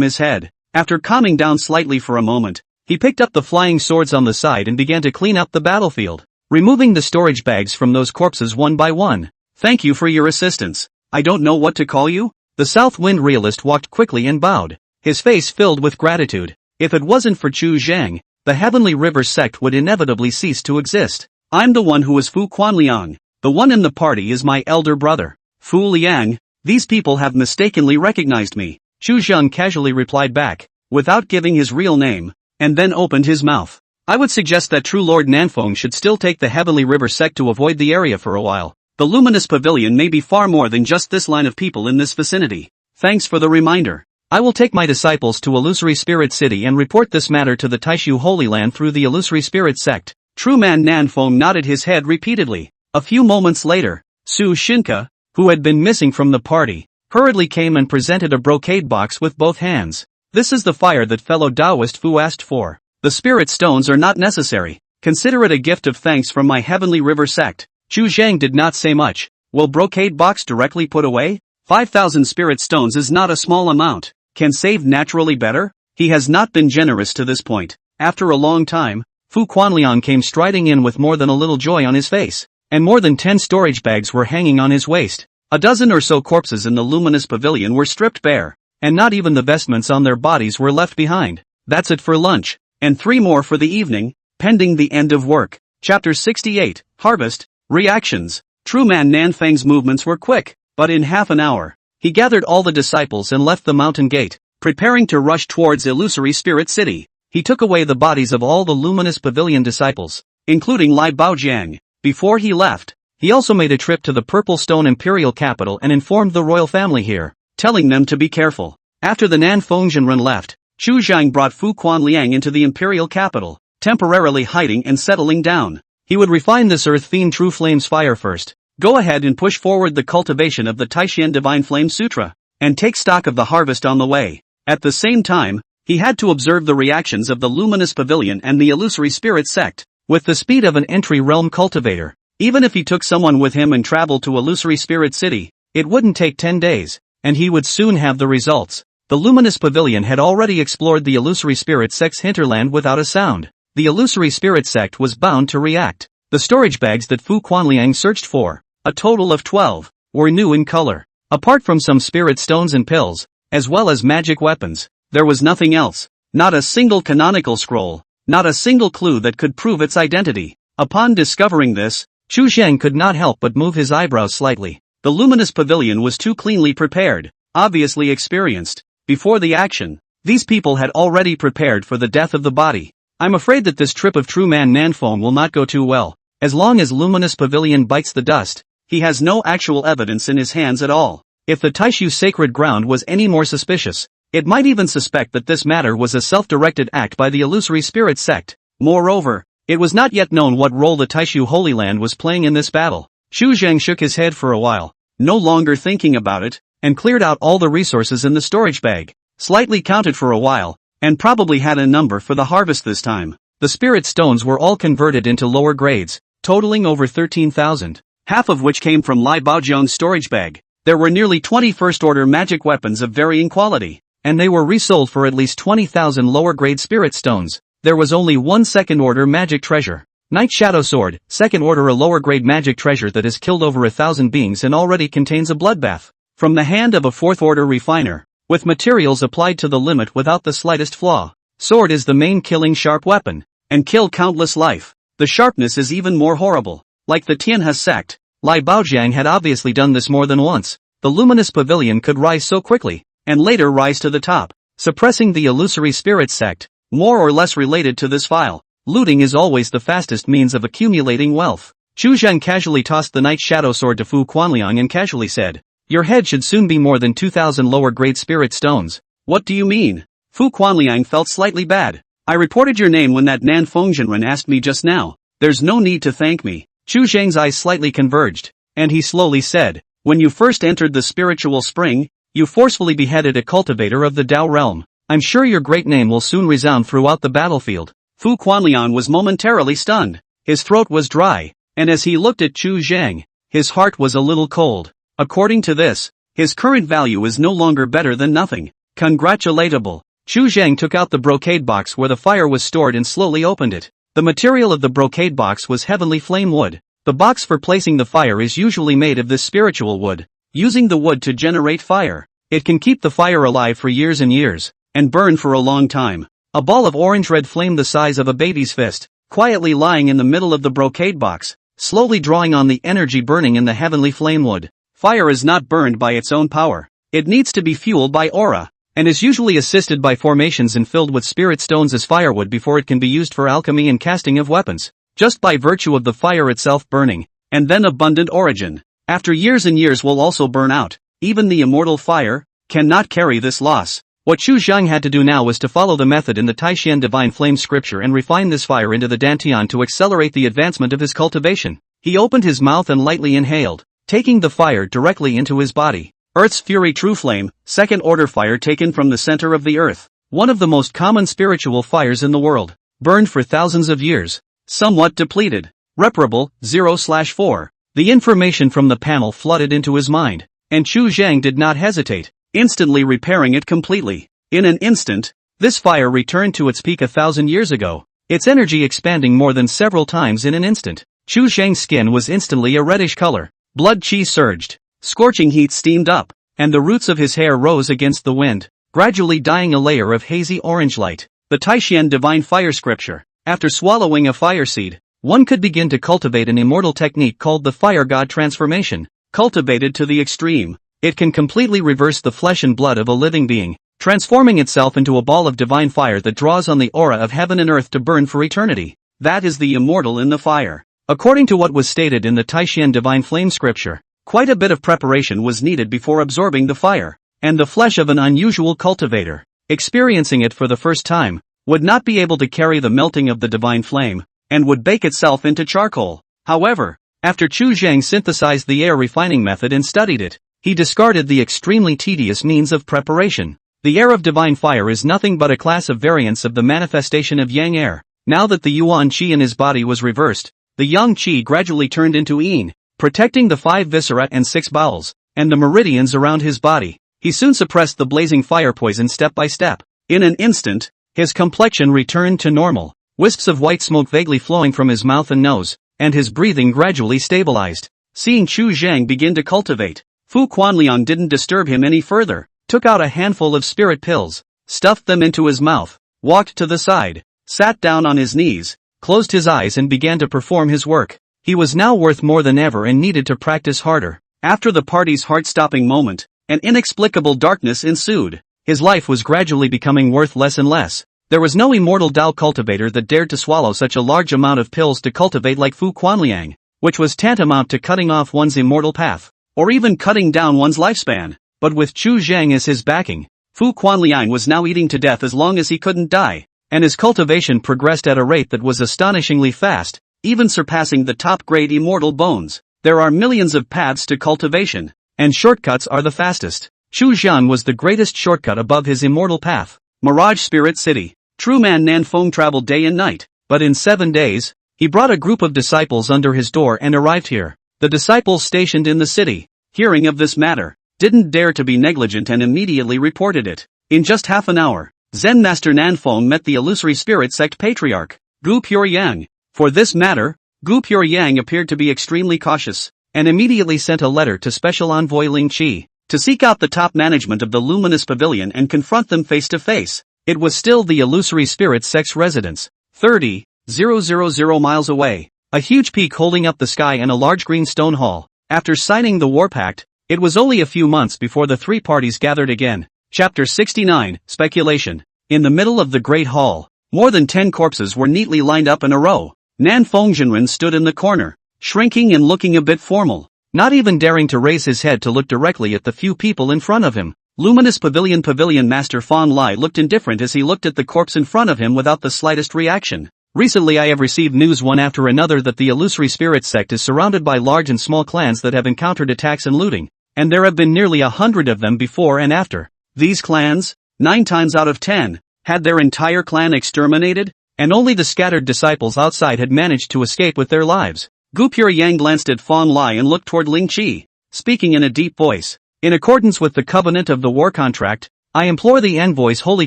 his head. After calming down slightly for a moment, he picked up the flying swords on the side and began to clean up the battlefield, removing the storage bags from those corpses one by one. Thank you for your assistance. I don't know what to call you? The South Wind realist walked quickly and bowed, his face filled with gratitude. If it wasn't for Chu Zhang, the Heavenly River sect would inevitably cease to exist. I'm the one who is Fu Quanliang. The one in the party is my elder brother, Fu Liang. These people have mistakenly recognized me. Chu Zhang casually replied back, without giving his real name, and then opened his mouth. I would suggest that true Lord Nanfeng should still take the Heavenly River sect to avoid the area for a while. The Luminous Pavilion may be far more than just this line of people in this vicinity. Thanks for the reminder. I will take my disciples to Illusory Spirit City and report this matter to the Taishu Holy Land through the Illusory Spirit sect. True Man Nanfeng nodded his head repeatedly. A few moments later, Su Shinka, who had been missing from the party, hurriedly came and presented a brocade box with both hands. This is the fire that fellow Taoist Fu asked for. The spirit stones are not necessary. Consider it a gift of thanks from my Heavenly River sect. Chu Zhang did not say much. Will brocade box directly put away? 5,000 spirit stones is not a small amount. Can save naturally better? He has not been generous to this point. After a long time, Fu Quanliang came striding in with more than a little joy on his face, and more than 10 storage bags were hanging on his waist. A dozen or so corpses in the Luminous Pavilion were stripped bare, and not even the vestments on their bodies were left behind. That's it for lunch, and 3 more for the evening, pending the end of work. Chapter 68, Harvest. Reactions. True Man Nanfeng's movements were quick, but in half an hour, he gathered all the disciples and left the mountain gate, preparing to rush towards Illusory Spirit City. He took away the bodies of all the Luminous Pavilion disciples, including Lai Baozhang. Before he left, he also made a trip to the Purple Stone Imperial capital and informed the royal family here, telling them to be careful. After the Nanfeng Zhenren left, Chu Zhang brought Fu Quanliang into the imperial capital, temporarily hiding and settling down. He would refine this Earth Fiend True Flame's fire first, go ahead and push forward the cultivation of the Taishan Divine Flame Sutra, and take stock of the harvest on the way. At the same time, he had to observe the reactions of the Luminous Pavilion and the Illusory Spirit sect, with the speed of an entry realm cultivator. Even if he took someone with him and traveled to Illusory Spirit City, it wouldn't take 10 days, and he would soon have the results. The Luminous Pavilion had already explored the Illusory Spirit sect's hinterland without a sound. The Illusory Spirit sect was bound to react. The storage bags that Fu Quanliang searched for, a total of 12, were new in color. Apart from some spirit stones and pills, as well as magic weapons, there was nothing else. Not a single canonical scroll, not a single clue that could prove its identity. Upon discovering this, Chu Zhang could not help but move his eyebrows slightly. The Luminous Pavilion was too cleanly prepared, obviously experienced. Before the action, these people had already prepared for the death of the body. I'm afraid that this trip of True Man Nanfeng will not go too well. As long as Luminous Pavilion bites the dust, he has no actual evidence in his hands at all. If the Taishu sacred ground was any more suspicious, it might even suspect that this matter was a self-directed act by the Illusory Spirit sect. Moreover, it was not yet known what role the Taishu Holy Land was playing in this battle. Chu Zhang shook his head for a while, no longer thinking about it, and cleared out all the resources in the storage bag, slightly counted for a while, and probably had a number for the harvest this time. The spirit stones were all converted into lower grades, totaling over 13,000, half of which came from Lai Baozhang's storage bag. There were nearly 20 first-order magic weapons of varying quality, and they were resold for at least 20,000 lower-grade spirit stones. There was only one second-order magic treasure. Night Shadow Sword, second-order, a lower-grade magic treasure that has killed over 1,000 beings and already contains a bloodbath. From the hand of a fourth-order refiner, with materials applied to the limit without the slightest flaw. Sword is the main killing sharp weapon, and kill countless life. The sharpness is even more horrible. Like the Tianhe sect, Lai Baozhang had obviously done this more than once. The Luminous Pavilion could rise so quickly, and later rise to the top, suppressing the Illusory Spirit sect, more or less related to this file. Looting is always the fastest means of accumulating wealth. Chu Zhang casually tossed the Night Shadow Sword to Fu Quanliang and casually said, "Your head should soon be more than 2,000 lower-grade spirit stones." "What do you mean?" Fu Quanliang felt slightly bad. "I reported your name when that Nanfeng Zhenren asked me just now. There's no need to thank me." Chu Zhang's eyes slightly converged, and he slowly said, "When you first entered the spiritual spring, you forcefully beheaded a cultivator of the Tao realm. I'm sure your great name will soon resound throughout the battlefield." Fu Quanliang was momentarily stunned. his throat was dry, and as he looked at Chu Zhang, his heart was a little cold. According to this, his current value is no longer better than nothing. Congratulatable. Chu Zhang took out the brocade box where the fire was stored and slowly opened it. The material of the brocade box was heavenly flame wood. The box for placing the fire is usually made of this spiritual wood. Using the wood to generate fire, it can keep the fire alive for years and years, and burn for a long time. A ball of orange-red flame the size of a baby's fist, quietly lying in the middle of the brocade box, slowly drawing on the energy burning in the heavenly flame wood. Fire is not burned by its own power. It needs to be fueled by aura, and is usually assisted by formations and filled with spirit stones as firewood before it can be used for alchemy and casting of weapons, just by virtue of the fire itself burning, and then abundant origin. After years and years will also burn out. Even the immortal fire cannot carry this loss. What Chu Zhang had to do now was to follow the method in the Taishan Divine Flame scripture and refine this fire into the Dantian to accelerate the advancement of his cultivation. He opened his mouth and lightly inhaled, taking the fire directly into his body. Earth's Fury True Flame, second-order fire taken from the center of the earth. One of the most common spiritual fires in the world. Burned for thousands of years. Somewhat depleted. Reparable, 0/4. The information from the panel flooded into his mind, and Chu Zhang did not hesitate, instantly repairing it completely. In an instant, this fire returned to its peak 1,000 years ago, its energy expanding more than several times in an instant. Chu Zhang's skin was instantly a reddish color. Blood chi surged. Scorching heat steamed up, and the roots of his hair rose against the wind, gradually dyeing a layer of hazy orange light. The Taishan Divine Fire Scripture. After swallowing a fire seed, one could begin to cultivate an immortal technique called the Fire God Transformation. Cultivated to the extreme, it can completely reverse the flesh and blood of a living being, transforming itself into a ball of divine fire that draws on the aura of heaven and earth to burn for eternity. That is the immortal in the fire. According to what was stated in the Taishan Divine Flame Scripture, quite a bit of preparation was needed before absorbing the fire, and the flesh of an unusual cultivator, experiencing it for the first time, would not be able to carry the melting of the divine flame, and would bake itself into charcoal. However, after Chu Zhang synthesized the air refining method and studied it, he discarded the extremely tedious means of preparation. The air of divine fire is nothing but a class of variants of the manifestation of yang air. Now that the yuan qi in his body was reversed, the yang qi gradually turned into yin, protecting the 5 viscera and 6 bowels, and the meridians around his body. He soon suppressed the blazing fire poison step by step. In an instant, his complexion returned to normal, wisps of white smoke vaguely flowing from his mouth and nose, and his breathing gradually stabilized. Seeing Chu Zhang begin to cultivate, Fu Quanliang didn't disturb him any further, took out a handful of spirit pills, stuffed them into his mouth, walked to the side, sat down on his knees, closed his eyes and began to perform his work. He was now worth more than ever and needed to practice harder. After the party's heart-stopping moment, an inexplicable darkness ensued. His life was gradually becoming worth less and less. There was no immortal Dao cultivator that dared to swallow such a large amount of pills to cultivate like Fu Quanliang, which was tantamount to cutting off one's immortal path, or even cutting down one's lifespan. But with Chu Zhang as his backing, Fu Quanliang was now eating to death as long as he couldn't die, and his cultivation progressed at a rate that was astonishingly fast, even surpassing the top-grade immortal bones. There are millions of paths to cultivation, and shortcuts are the fastest. Chu Zhan was the greatest shortcut above his immortal path. Mirage Spirit City. True man Nanfeng traveled day and night, but in 7 days, he brought a group of disciples under his door and arrived here. The disciples stationed in the city, hearing of this matter, didn't dare to be negligent and immediately reported it. In just half an hour, Zen Master Nanfeng met the illusory spirit sect patriarch, Gu Puryang. For this matter, Gu Puryang appeared to be extremely cautious, and immediately sent a letter to Special Envoy Ling Qi, to seek out the top management of the Luminous Pavilion and confront them face to face. It was still the illusory spirit sect's residence, 30,000 miles away, a huge peak holding up the sky and a large green stone hall. After signing the war pact, it was only a few months before the three parties gathered again. Chapter 69, Speculation. In the middle of the great hall, more than 10 corpses were neatly lined up in a row. Nanfeng Jinren stood in the corner, shrinking and looking a bit formal, not even daring to raise his head to look directly at the few people in front of him. Luminous Pavilion Master Fan Lai looked indifferent as he looked at the corpse in front of him without the slightest reaction. Recently I have received news one after another that the illusory spirit sect is surrounded by large and small clans that have encountered attacks and looting, and there have been nearly 100 of them before and after. These clans, 9 times out of 10, had their entire clan exterminated, and only the scattered disciples outside had managed to escape with their lives. Gu Puryang glanced at Fawn Lai and looked toward Ling Qi, speaking in a deep voice. In accordance with the covenant of the war contract, I implore the envoy's holy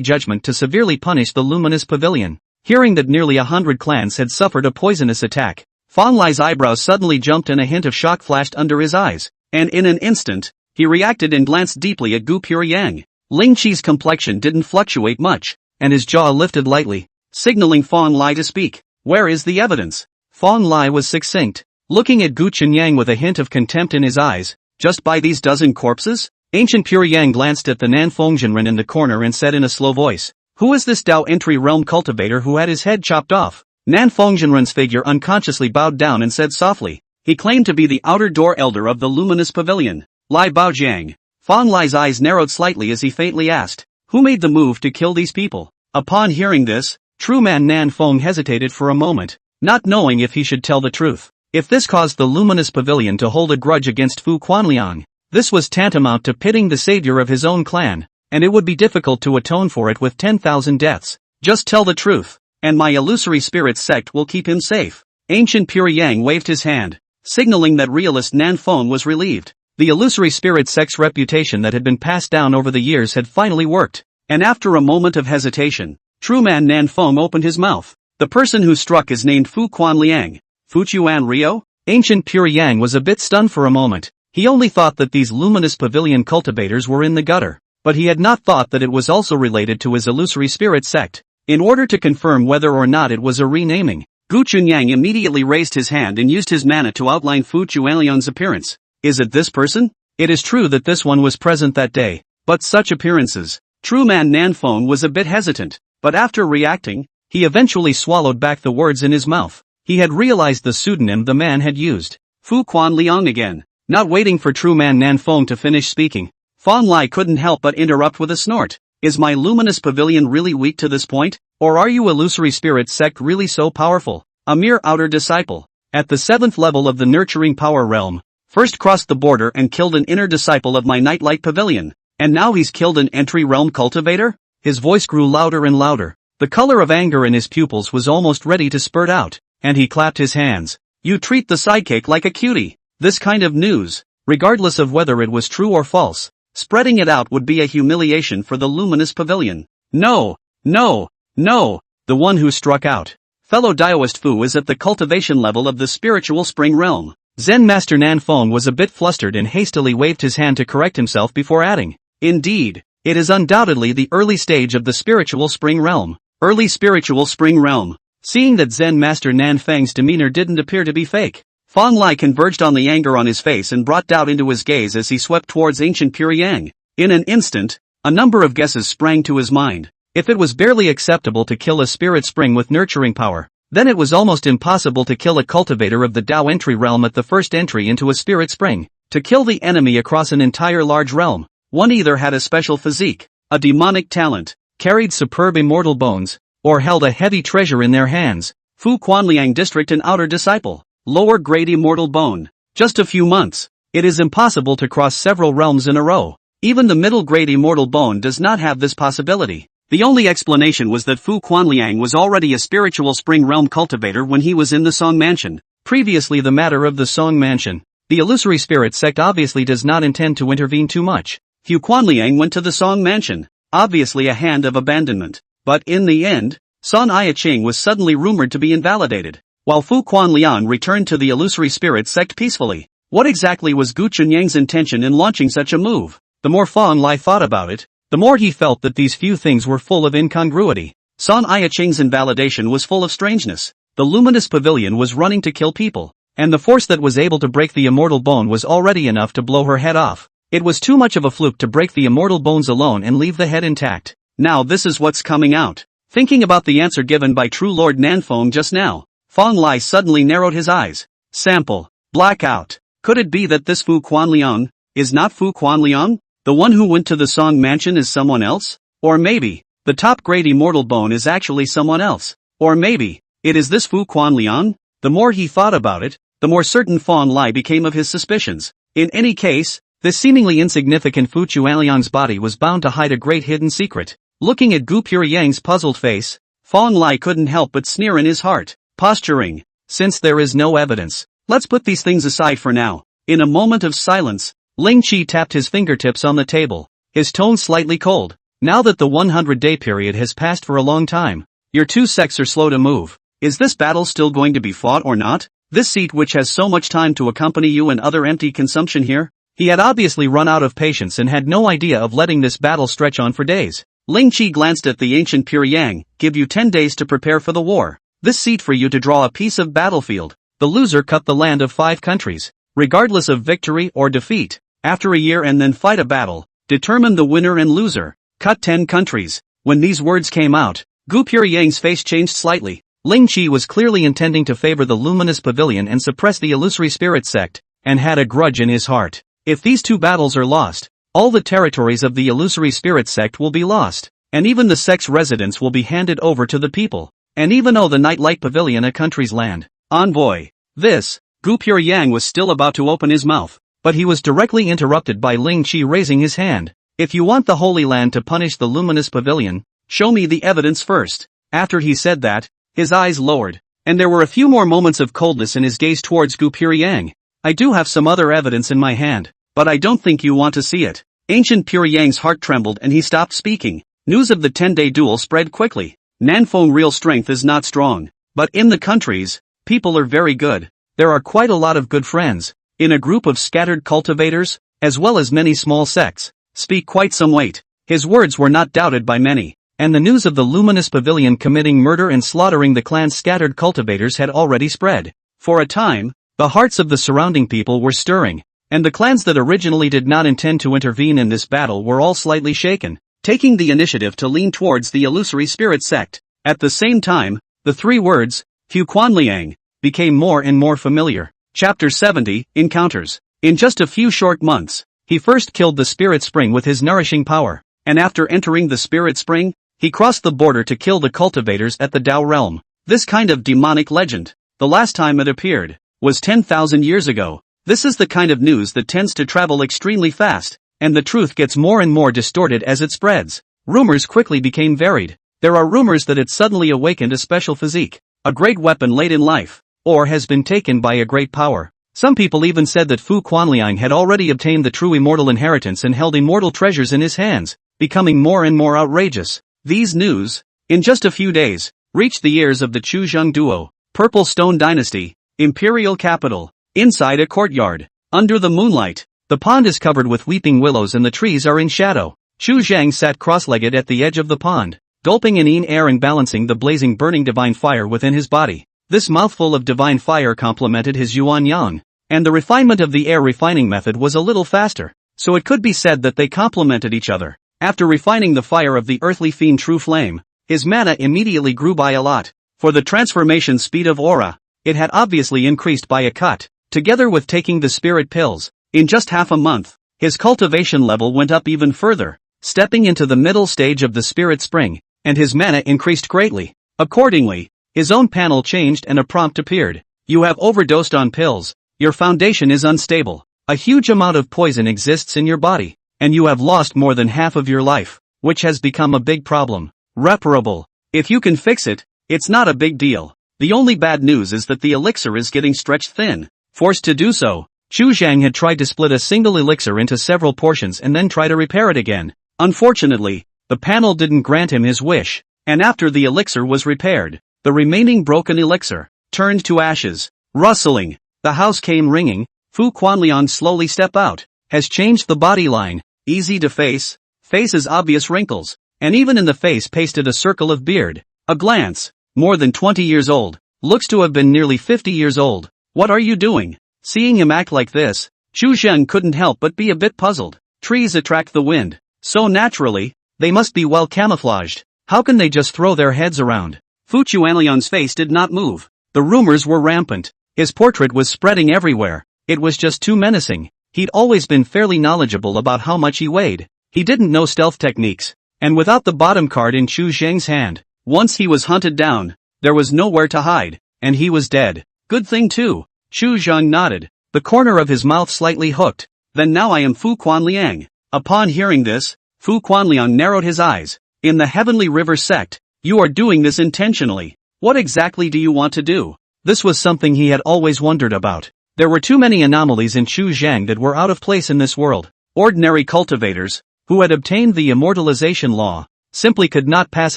judgment to severely punish the luminous pavilion. Hearing that nearly 100 clans had suffered a poisonous attack, Fawn Lai's eyebrows suddenly jumped and a hint of shock flashed under his eyes, and in an instant, he reacted and glanced deeply at Gu Puryang. Ling Qi's complexion didn't fluctuate much, and his jaw lifted lightly, signaling Fawn Lai to speak. Where is the evidence? Fawn Lai was succinct, looking at Gu Chunyang with a hint of contempt in his eyes. Just by these dozen corpses? Ancient Puryang glanced at the Nanfengzhenren in the corner and said in a slow voice, who is this Dao entry realm cultivator who had his head chopped off? Nanfengzhenren's figure unconsciously bowed down and said softly, he claimed to be the outer door elder of the luminous pavilion, Lai Baojiang. Fawn Lai's eyes narrowed slightly as he faintly asked, who made the move to kill these people? Upon hearing this, True Man Nanfeng hesitated for a moment, not knowing if he should tell the truth. If this caused the luminous pavilion to hold a grudge against Fu Quanliang, this was tantamount to pitting the savior of his own clan, and it would be difficult to atone for it with 10,000 deaths. Just tell the truth, and my illusory spirit sect will keep him safe. Ancient Puryang waved his hand, signaling that realist Nanfeng was relieved. The illusory spirit sect's reputation that had been passed down over the years had finally worked, and after a moment of hesitation, True Man Nanfeng opened his mouth. The person who struck is named Fu Quanliang. Fuchuan Rio? Ancient Puryang was a bit stunned for a moment. He only thought that these luminous pavilion cultivators were in the gutter, but he had not thought that it was also related to his illusory spirit sect. In order to confirm whether or not it was a renaming, Gu Chunyang immediately raised his hand and used his mana to outline Fu Chuanliang's appearance. Is it this person? It is true that this one was present that day, but such appearances. True Man Nanfeng was a bit hesitant, but after reacting, he eventually swallowed back the words in his mouth. He had realized the pseudonym the man had used. Fu Quanliang again. Not waiting for True Man Nanfeng to finish speaking, Fawn Lai couldn't help but interrupt with a snort. Is my luminous pavilion really weak to this point? Or are you illusory spirit sect really so powerful? A mere outer disciple, at the 7th level of the nurturing power realm, first crossed the border and killed an inner disciple of my nightlight pavilion, and now he's killed an entry realm cultivator? His voice grew louder and louder. The color of anger in his pupils was almost ready to spurt out, and he clapped his hands. You treat the sidekick like a cutie. This kind of news, regardless of whether it was true or false, spreading it out would be a humiliation for the luminous pavilion. No, no, no, the one who struck out. Fellow Daoist Fu is at the cultivation level of the spiritual spring realm. Zen Master Nanfeng was a bit flustered and hastily waved his hand to correct himself before adding, indeed, it is undoubtedly the early stage of the spiritual spring realm. Early spiritual spring realm. Seeing that Zen Master Nanfeng's demeanor didn't appear to be fake, Fawn Lai converged on the anger on his face and brought doubt into his gaze as he swept towards ancient Puryang. In an instant, a number of guesses sprang to his mind. If it was barely acceptable to kill a spirit spring with nurturing power, then it was almost impossible to kill a cultivator of the Dao entry realm at the first entry into a spirit spring. To kill the enemy across an entire large realm, one either had a special physique, a demonic talent, carried superb immortal bones, or held a heavy treasure in their hands. Fu Quanliang District and Outer Disciple. Lower grade immortal bone. Just a few months. It is impossible to cross several realms in a row. Even the middle grade immortal bone does not have this possibility. The only explanation was that Fu Quanliang was already a spiritual spring realm cultivator when he was in the Song Mansion. Previously the matter of the Song Mansion. The illusory spirit sect obviously does not intend to intervene too much. Fu Quanliang went to the Song Mansion. Obviously a hand of abandonment. But in the end, Son Iaching was suddenly rumored to be invalidated, while Fu Quanliang returned to the illusory spirit sect peacefully. What exactly was Gu Chunyang's intention in launching such a move? The more Fawn Lai thought about it, the more he felt that these few things were full of incongruity. Son Iaching's invalidation was full of strangeness. The luminous pavilion was running to kill people, and the force that was able to break the immortal bone was already enough to blow her head off. It was too much of a fluke to break the immortal bones alone and leave the head intact. Now this is what's coming out. Thinking about the answer given by True Lord Nanfeng just now, Fawn Lai suddenly narrowed his eyes. Sample. Blackout. Could it be that this Fu Quanliang is not Fu Quanliang? The one who went to the Song Mansion is someone else? Or maybe, the top grade immortal bone is actually someone else? Or maybe, it is this Fu Quanliang? The more he thought about it, the more certain Fawn Lai became of his suspicions. In any case, this seemingly insignificant Fu Chuanliang's body was bound to hide a great hidden secret. Looking at Gu Puryang's puzzled face, Fong Lai couldn't help but sneer in his heart. Posturing. Since there is no evidence, let's put these things aside for now. In a moment of silence, Ling Qi tapped his fingertips on the table, his tone slightly cold. Now that the 100-day period has passed for a long time, your two sects are slow to move. Is this battle still going to be fought or not? This seat which has so much time to accompany you and other empty consumption here? He had obviously run out of patience and had no idea of letting this battle stretch on for days. Ling Qi glanced at the ancient Pure Yang. Give you 10 days to prepare for the war. This seat for you to draw a piece of battlefield. The loser cut the land of 5 countries. Regardless of victory or defeat, after a year and then fight a battle, determine the winner and loser. Cut 10 countries. When these words came out, Gu Pure Yang's face changed slightly. Ling Qi was clearly intending to favor the luminous pavilion and suppress the illusory spirit sect, and had a grudge in his heart. If these 2 battles are lost, all the territories of the illusory spirit sect will be lost, and even the sect's residents will be handed over to the people, and even though the Nightlight Pavilion a country's land. Envoy. This, Gu Pure Yang was still about to open his mouth, but he was directly interrupted by Ling Qi raising his hand. If you want the Holy Land to punish the luminous pavilion, show me the evidence first. After he said that, his eyes lowered, and there were a few more moments of coldness in his gaze towards Gu Pure Yang. I do have some other evidence in my hand, but I don't think you want to see it. Ancient Pure Yang's heart trembled and he stopped speaking. News of the 10-day duel spread quickly. Nanfeng real strength is not strong, but in the countries, people are very good. There are quite a lot of good friends, in a group of scattered cultivators, as well as many small sects, speak quite some weight. His words were not doubted by many, and the news of the luminous pavilion committing murder and slaughtering the clan's scattered cultivators had already spread. For a time, the hearts of the surrounding people were stirring, and the clans that originally did not intend to intervene in this battle were all slightly shaken, taking the initiative to lean towards the illusory spirit sect. At the same time, the 3 words, Hu Quanliang, became more and more familiar. Chapter 70, Encounters. In just a few short months, he first killed the spirit spring with his nourishing power, and after entering the spirit spring, he crossed the border to kill the cultivators at the Dao realm. This kind of demonic legend, the last time it appeared, was 10,000 years ago. This is the kind of news that tends to travel extremely fast, and the truth gets more and more distorted as it spreads. Rumors quickly became varied. There are rumors that it suddenly awakened a special physique, a great weapon late in life, or has been taken by a great power. Some people even said that Fu Quanliang had already obtained the true immortal inheritance and held immortal treasures in his hands, becoming more and more outrageous. These news, in just a few days, reached the ears of the Chuzheng duo. Purple Stone Dynasty, Imperial Capital. Inside a courtyard, under the moonlight, the pond is covered with weeping willows and the trees are in shadow. Chu Zhang sat cross-legged at the edge of the pond, gulping in air and balancing the blazing burning divine fire within his body. This mouthful of divine fire complemented his yuan yang, and the refinement of the air refining method was a little faster, so it could be said that they complemented each other. After refining the fire of the earthly fiend true flame, his mana immediately grew by a lot. For the transformation speed of aura, it had obviously increased by a cut. Together with taking the spirit pills, in just half a month, his cultivation level went up even further, stepping into the middle stage of the spirit spring, and his mana increased greatly. Accordingly, his own panel changed and a prompt appeared. You have overdosed on pills, your foundation is unstable, a huge amount of poison exists in your body, and you have lost more than half of your life, which has become a big problem. Reparable. If you can fix it, it's not a big deal. The only bad news is that the elixir is getting stretched thin. Forced to do so, Chu Zhang had tried to split a single elixir into several portions and then try to repair it again. Unfortunately, the panel didn't grant him his wish, and after the elixir was repaired, the remaining broken elixir turned to ashes. Rustling, the house came ringing. Fu Quanliang slowly stepped out, has changed the body line, easy to face's obvious wrinkles, and even in the face pasted a circle of beard. A glance, more than 20 years old, looks to have been nearly 50 years old. What are you doing? Seeing him act like this, Chu Zheng couldn't help but be a bit puzzled. Trees attract the wind, so naturally, they must be well camouflaged. How can they just throw their heads around? Fu Quanliang's face did not move. The rumors were rampant. His portrait was spreading everywhere. It was just too menacing. He'd always been fairly knowledgeable about how much he weighed. He didn't know stealth techniques, and without the bottom card in Chu Zheng's hand, once he was hunted down, there was nowhere to hide, and he was dead. Good thing too. Chu Zheng nodded, the corner of his mouth slightly hooked. Then now I am Fu Quanliang. Upon hearing this, Fu Quanliang narrowed his eyes. In the Heavenly River sect, You are doing this intentionally. What exactly do you want to do? This was something he had always wondered about. There were too many anomalies in Chu Zhang that were out of place in this world. Ordinary cultivators, who had obtained the immortalization law, simply could not pass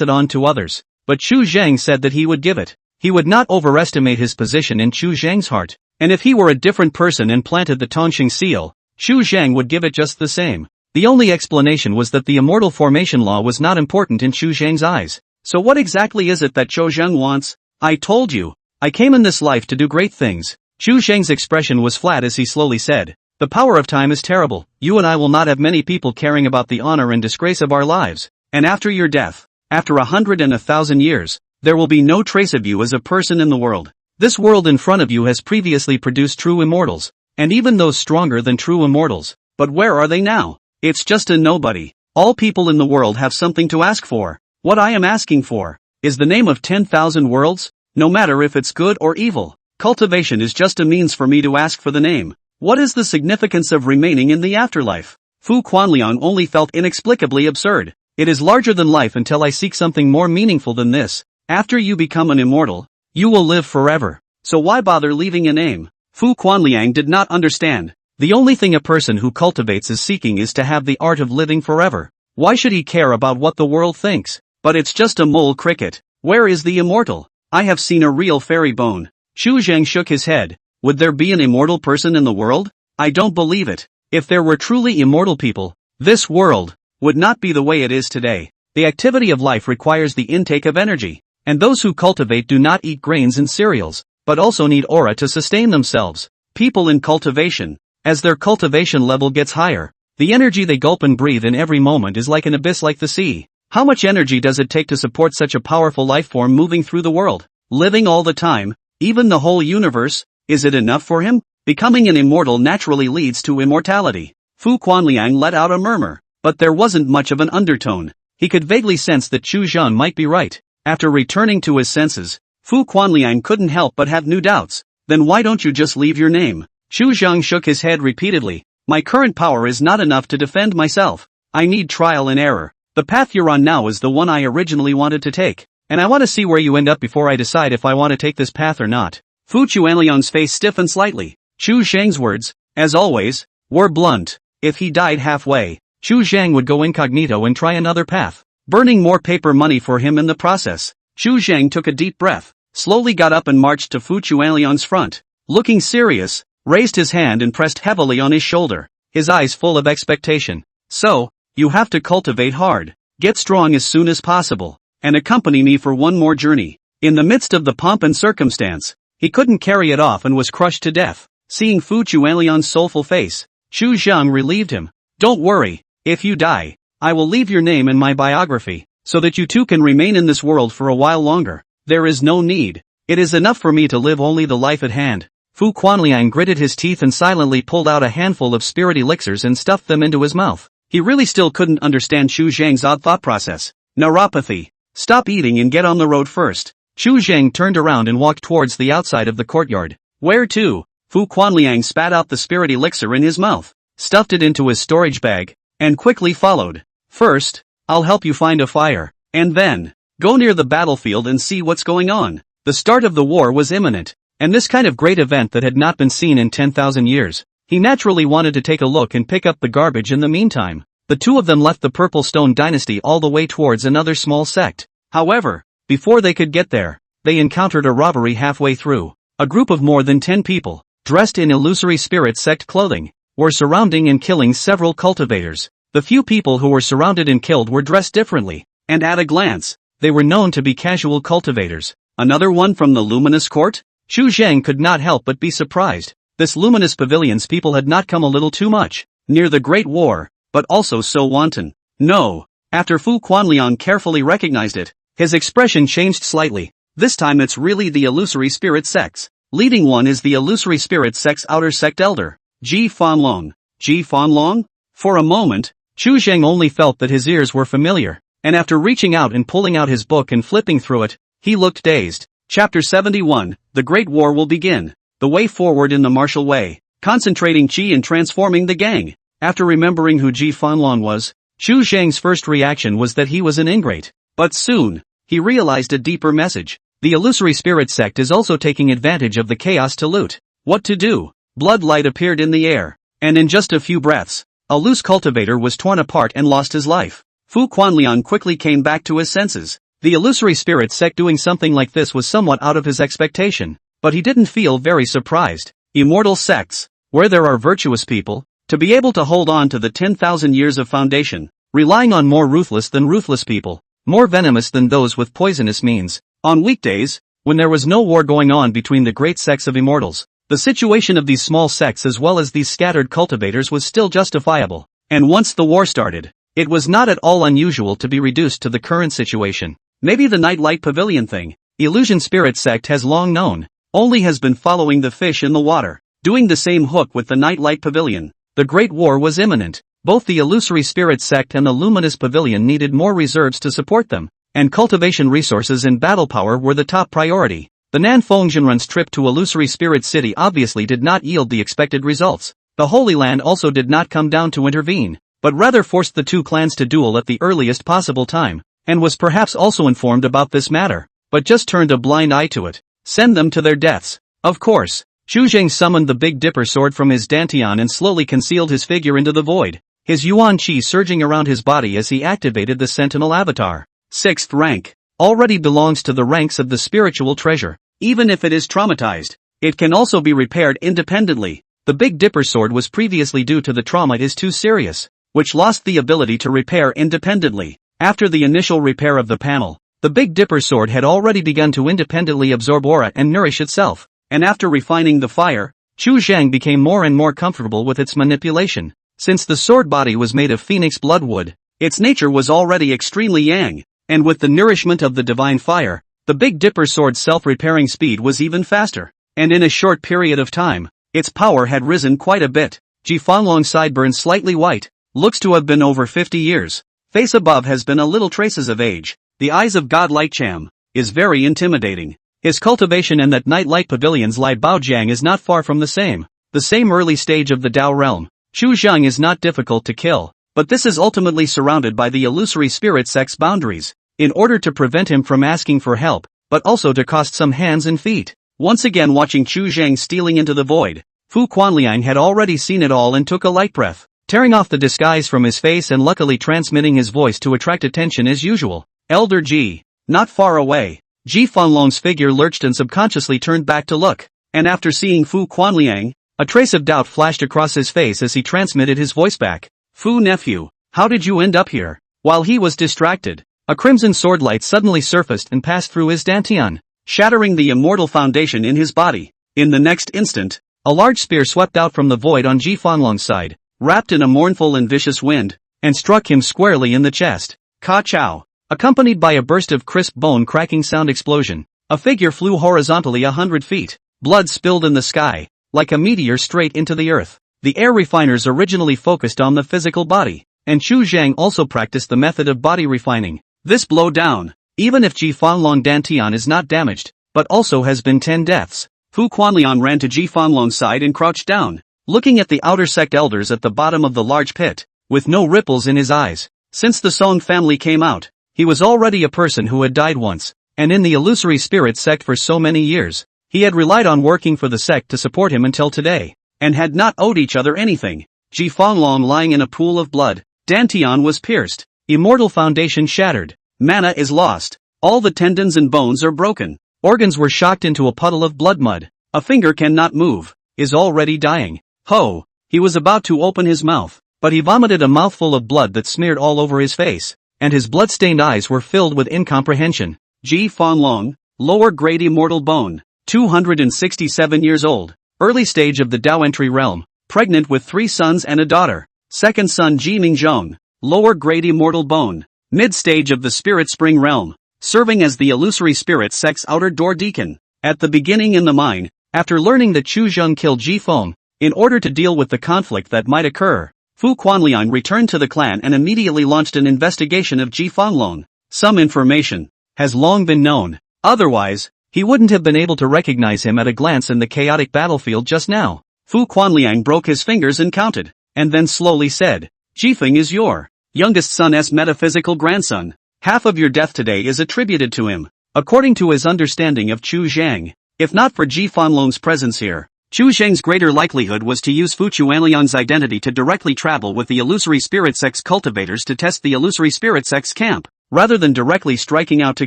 it on to others. But Chu Zhang said that he would give it. He would not overestimate his position in Chu Zhang's heart. And if he were a different person and planted the Tongxing seal, Chu Zhang would give it just the same. The only explanation was that the immortal formation law was not important in Chu Zhang's eyes. So what exactly is it that Chu Zhang wants? I told you. I came in this life to do great things. Chu Zhang's expression was flat as he slowly said, the power of time is terrible. You and I will not have many people caring about the honor and disgrace of our lives. And after your death, after 100 and 1,000 years, there will be no trace of you as a person in the world. This world in front of you has previously produced true immortals, and even those stronger than true immortals. But where are they now? It's just a nobody. All people in the world have something to ask for. What I am asking for is the name of 10,000 worlds, no matter if it's good or evil. Cultivation is just a means for me to ask for the name. What is the significance of remaining in the afterlife? Fu Quanliang only felt inexplicably absurd. It is larger than life until I seek something more meaningful than this. After you become an immortal, you will live forever. So why bother leaving a name? Fu Quanliang did not understand. The only thing a person who cultivates is seeking is to have the art of living forever. Why should he care about what the world thinks? But it's just a mole cricket. Where is the immortal? I have seen a real fairy bone. Chu Zhang shook his head. Would there be an immortal person in the world? I don't believe it. If there were truly immortal people, this world would not be the way it is today. The activity of life requires the intake of energy, and those who cultivate do not eat grains and cereals, but also need aura to sustain themselves. People in cultivation, as their cultivation level gets higher, the energy they gulp and breathe in every moment is like an abyss like the sea. How much energy does it take to support such a powerful life form moving through the world? Living all the time, even the whole universe, is it enough for him? Becoming an immortal naturally leads to immortality. Fu Quanliang let out a murmur, but there wasn't much of an undertone. He could vaguely sense that Chu Zhang might be right. After returning to his senses, Fu Quanliang couldn't help but have new doubts. Then why don't you just leave your name? Chu Zhang shook his head repeatedly. My current power is not enough to defend myself. I need trial and error. The path you're on now is the one I originally wanted to take, and I want to see where you end up before I decide if I want to take this path or not. Fu Quanliang's face stiffened slightly. Chu Zhang's words, as always, were blunt. If he died halfway, Chu Zhang would go incognito and try another path, burning more paper money for him in the process. Chu Zhang took a deep breath, slowly got up and marched to Fu Quanliang's front. Looking serious, raised his hand and pressed heavily on his shoulder, his eyes full of expectation. So, you have to cultivate hard, get strong as soon as possible, and accompany me for one more journey. In the midst of the pomp and circumstance, he couldn't carry it off and was crushed to death. Seeing Fu Quanliang's soulful face, Chu Zhang relieved him. Don't worry, if you die, I will leave your name in my biography, so that you too can remain in this world for a while longer. There is no need. It is enough for me to live only the life at hand. Fu Quanliang gritted his teeth and silently pulled out a handful of spirit elixirs and stuffed them into his mouth. He really still couldn't understand Chu Zhang's odd thought process. Neuropathy. Stop eating and get on the road first. Chu Zhang turned around and walked towards the outside of the courtyard. Where to? Fu Quanliang spat out the spirit elixir in his mouth, stuffed it into his storage bag, and quickly followed. First, I'll help you find a fire, and then, go near the battlefield and see what's going on. The start of the war was imminent, and this kind of great event that had not been seen in 10,000 years. He naturally wanted to take a look and pick up the garbage in the meantime. The two of them left the Purple Stone Dynasty all the way towards another small sect. However, before they could get there, they encountered a robbery halfway through. A group of more than 10 people, dressed in illusory spirit sect clothing, were surrounding and killing several cultivators. The few people who were surrounded and killed were dressed differently, and at a glance, they were known to be casual cultivators. Another one from the Luminous Court? Chu Zhang could not help but be surprised. This Luminous Pavilion's people had not come a little too much near the Great War, but also so wanton. No. After Fu Quanliang carefully recognized it, his expression changed slightly. This time it's really the illusory spirit sects. Leading one is the illusory spirit sect's outer sect elder, Ji Fanlong. Ji Fanlong? For a moment, Chu Zhang only felt that his ears were familiar, and after reaching out and pulling out his book and flipping through it, he looked dazed. Chapter 71, The Great War Will Begin. The Way Forward in the Martial Way. Concentrating Qi and transforming the gang. After remembering who Ji Fanlong was, Chu Zhang's first reaction was that he was an ingrate. But soon, he realized a deeper message. The illusory spirit sect is also taking advantage of the chaos to loot. What to do? Blood light appeared in the air, and in just a few breaths, a loose cultivator was torn apart and lost his life. Fu Quanliang quickly came back to his senses. The illusory spirit sect doing something like this was somewhat out of his expectation, but he didn't feel very surprised. Immortal sects, where there are virtuous people, to be able to hold on to the 10,000 years of foundation, relying on more ruthless than ruthless people, more venomous than those with poisonous means. On weekdays, when there was no war going on between the great sects of immortals, the situation of these small sects as well as these scattered cultivators was still justifiable. And once the war started, it was not at all unusual to be reduced to the current situation. Maybe the Nightlight Pavilion thing, Illusion Spirit sect has long known, only has been following the fish in the water, doing the same hook with the Nightlight Pavilion. The Great War was imminent. Both the Illusory Spirit sect and the Luminous Pavilion needed more reserves to support them, and cultivation resources and battle power were the top priority. The Nanfeng Jinrun's trip to Illusory Spirit City obviously did not yield the expected results. The Holy Land also did not come down to intervene, but rather forced the two clans to duel at the earliest possible time, and was perhaps also informed about this matter, but just turned a blind eye to it. Send them to their deaths. Of course. Xu Zheng summoned the Big Dipper sword from his dantian and slowly concealed his figure into the void, his yuan qi surging around his body as he activated the Sentinel avatar. 6th rank. Already belongs to the ranks of the spiritual treasure. Even if it is traumatized, it can also be repaired independently. The Big Dipper sword was previously due to the trauma is too serious, which lost the ability to repair independently. After the initial repair of the panel, the Big Dipper sword had already begun to independently absorb aura and nourish itself, and after refining the fire, Chu Zhang became more and more comfortable with its manipulation. Since the sword body was made of phoenix bloodwood, its nature was already extremely yang, and with the nourishment of the divine fire, the Big Dipper sword's self-repairing speed was even faster, and in a short period of time, its power had risen quite a bit. Ji Fanlong's sideburns slightly white, looks to have been over 50 years. Face above has been a little traces of age. The eyes of God Light Cham is very intimidating. His cultivation and that Nightlight Pavilion's Lai Baojiang is not far from the same early stage of the Dao realm. Xu Zhang is not difficult to kill, but this is ultimately surrounded by the illusory spirit sect's boundaries, in order to prevent him from asking for help, but also to cost some hands and feet. Once again watching Xu Zhang stealing into the void, Fu Quanliang had already seen it all and took a light breath, tearing off the disguise from his face and luckily transmitting his voice to attract attention as usual. Elder Ji, not far away. Ji Fanlong's figure lurched and subconsciously turned back to look, and after seeing Fu Quanliang, a trace of doubt flashed across his face as he transmitted his voice back. Fu nephew, how did you end up here? While he was distracted, a crimson sword light suddenly surfaced and passed through his dantian, shattering the immortal foundation in his body. In the next instant, a large spear swept out from the void on Ji Fanlong's side, wrapped in a mournful and vicious wind, and struck him squarely in the chest. Ka chow. Accompanied by a burst of crisp bone-cracking sound explosion, a figure flew horizontally 100 feet. Blood spilled in the sky, like a meteor straight into the earth. The air refiners originally focused on the physical body, and Xu Zhang also practiced the method of body refining. This blow down, even if Ji Fanlong Dantian is not damaged, but also has been 10 deaths. Fu Quanliang ran to Ji Fanlong's side and crouched down, looking at the outer sect elders at the bottom of the large pit, with no ripples in his eyes. Since the Song family came out, he was already a person who had died once, and in the illusory spirit sect for so many years. He had relied on working for the sect to support him until today, and had not owed each other anything. Ji Fanlong lying in a pool of blood, Dantian was pierced, immortal foundation shattered, mana is lost, all the tendons and bones are broken, organs were shocked into a puddle of blood mud, a finger cannot move, is already dying. Ho! He was about to open his mouth, but he vomited a mouthful of blood that smeared all over his face, and his blood-stained eyes were filled with incomprehension. Ji Fanlong, lower grade immortal bone, 267 years old, early stage of the Dao entry realm, pregnant with 3 sons and a daughter. Second son Ji Mingzhong, lower grade immortal bone, mid stage of the spirit spring realm, serving as the illusory spirit sect's outer door deacon. At the beginning in the mine, after learning that Chu Zheng killed Ji Feng, in order to deal with the conflict that might occur, Fu Quanliang returned to the clan and immediately launched an investigation of Ji Fanlong. Some information has long been known, otherwise, he wouldn't have been able to recognize him at a glance in the chaotic battlefield just now. Fu Quanliang broke his fingers and counted, and then slowly said, Ji Feng is your youngest son's metaphysical grandson. Half of your death today is attributed to him. According to his understanding of Chu Zhang, if not for Ji Fanlong's presence here, Chu Zhang's greater likelihood was to use Fu Chuanliang's identity to directly travel with the illusory spirit sex cultivators to test the illusory spirit sex camp, rather than directly striking out to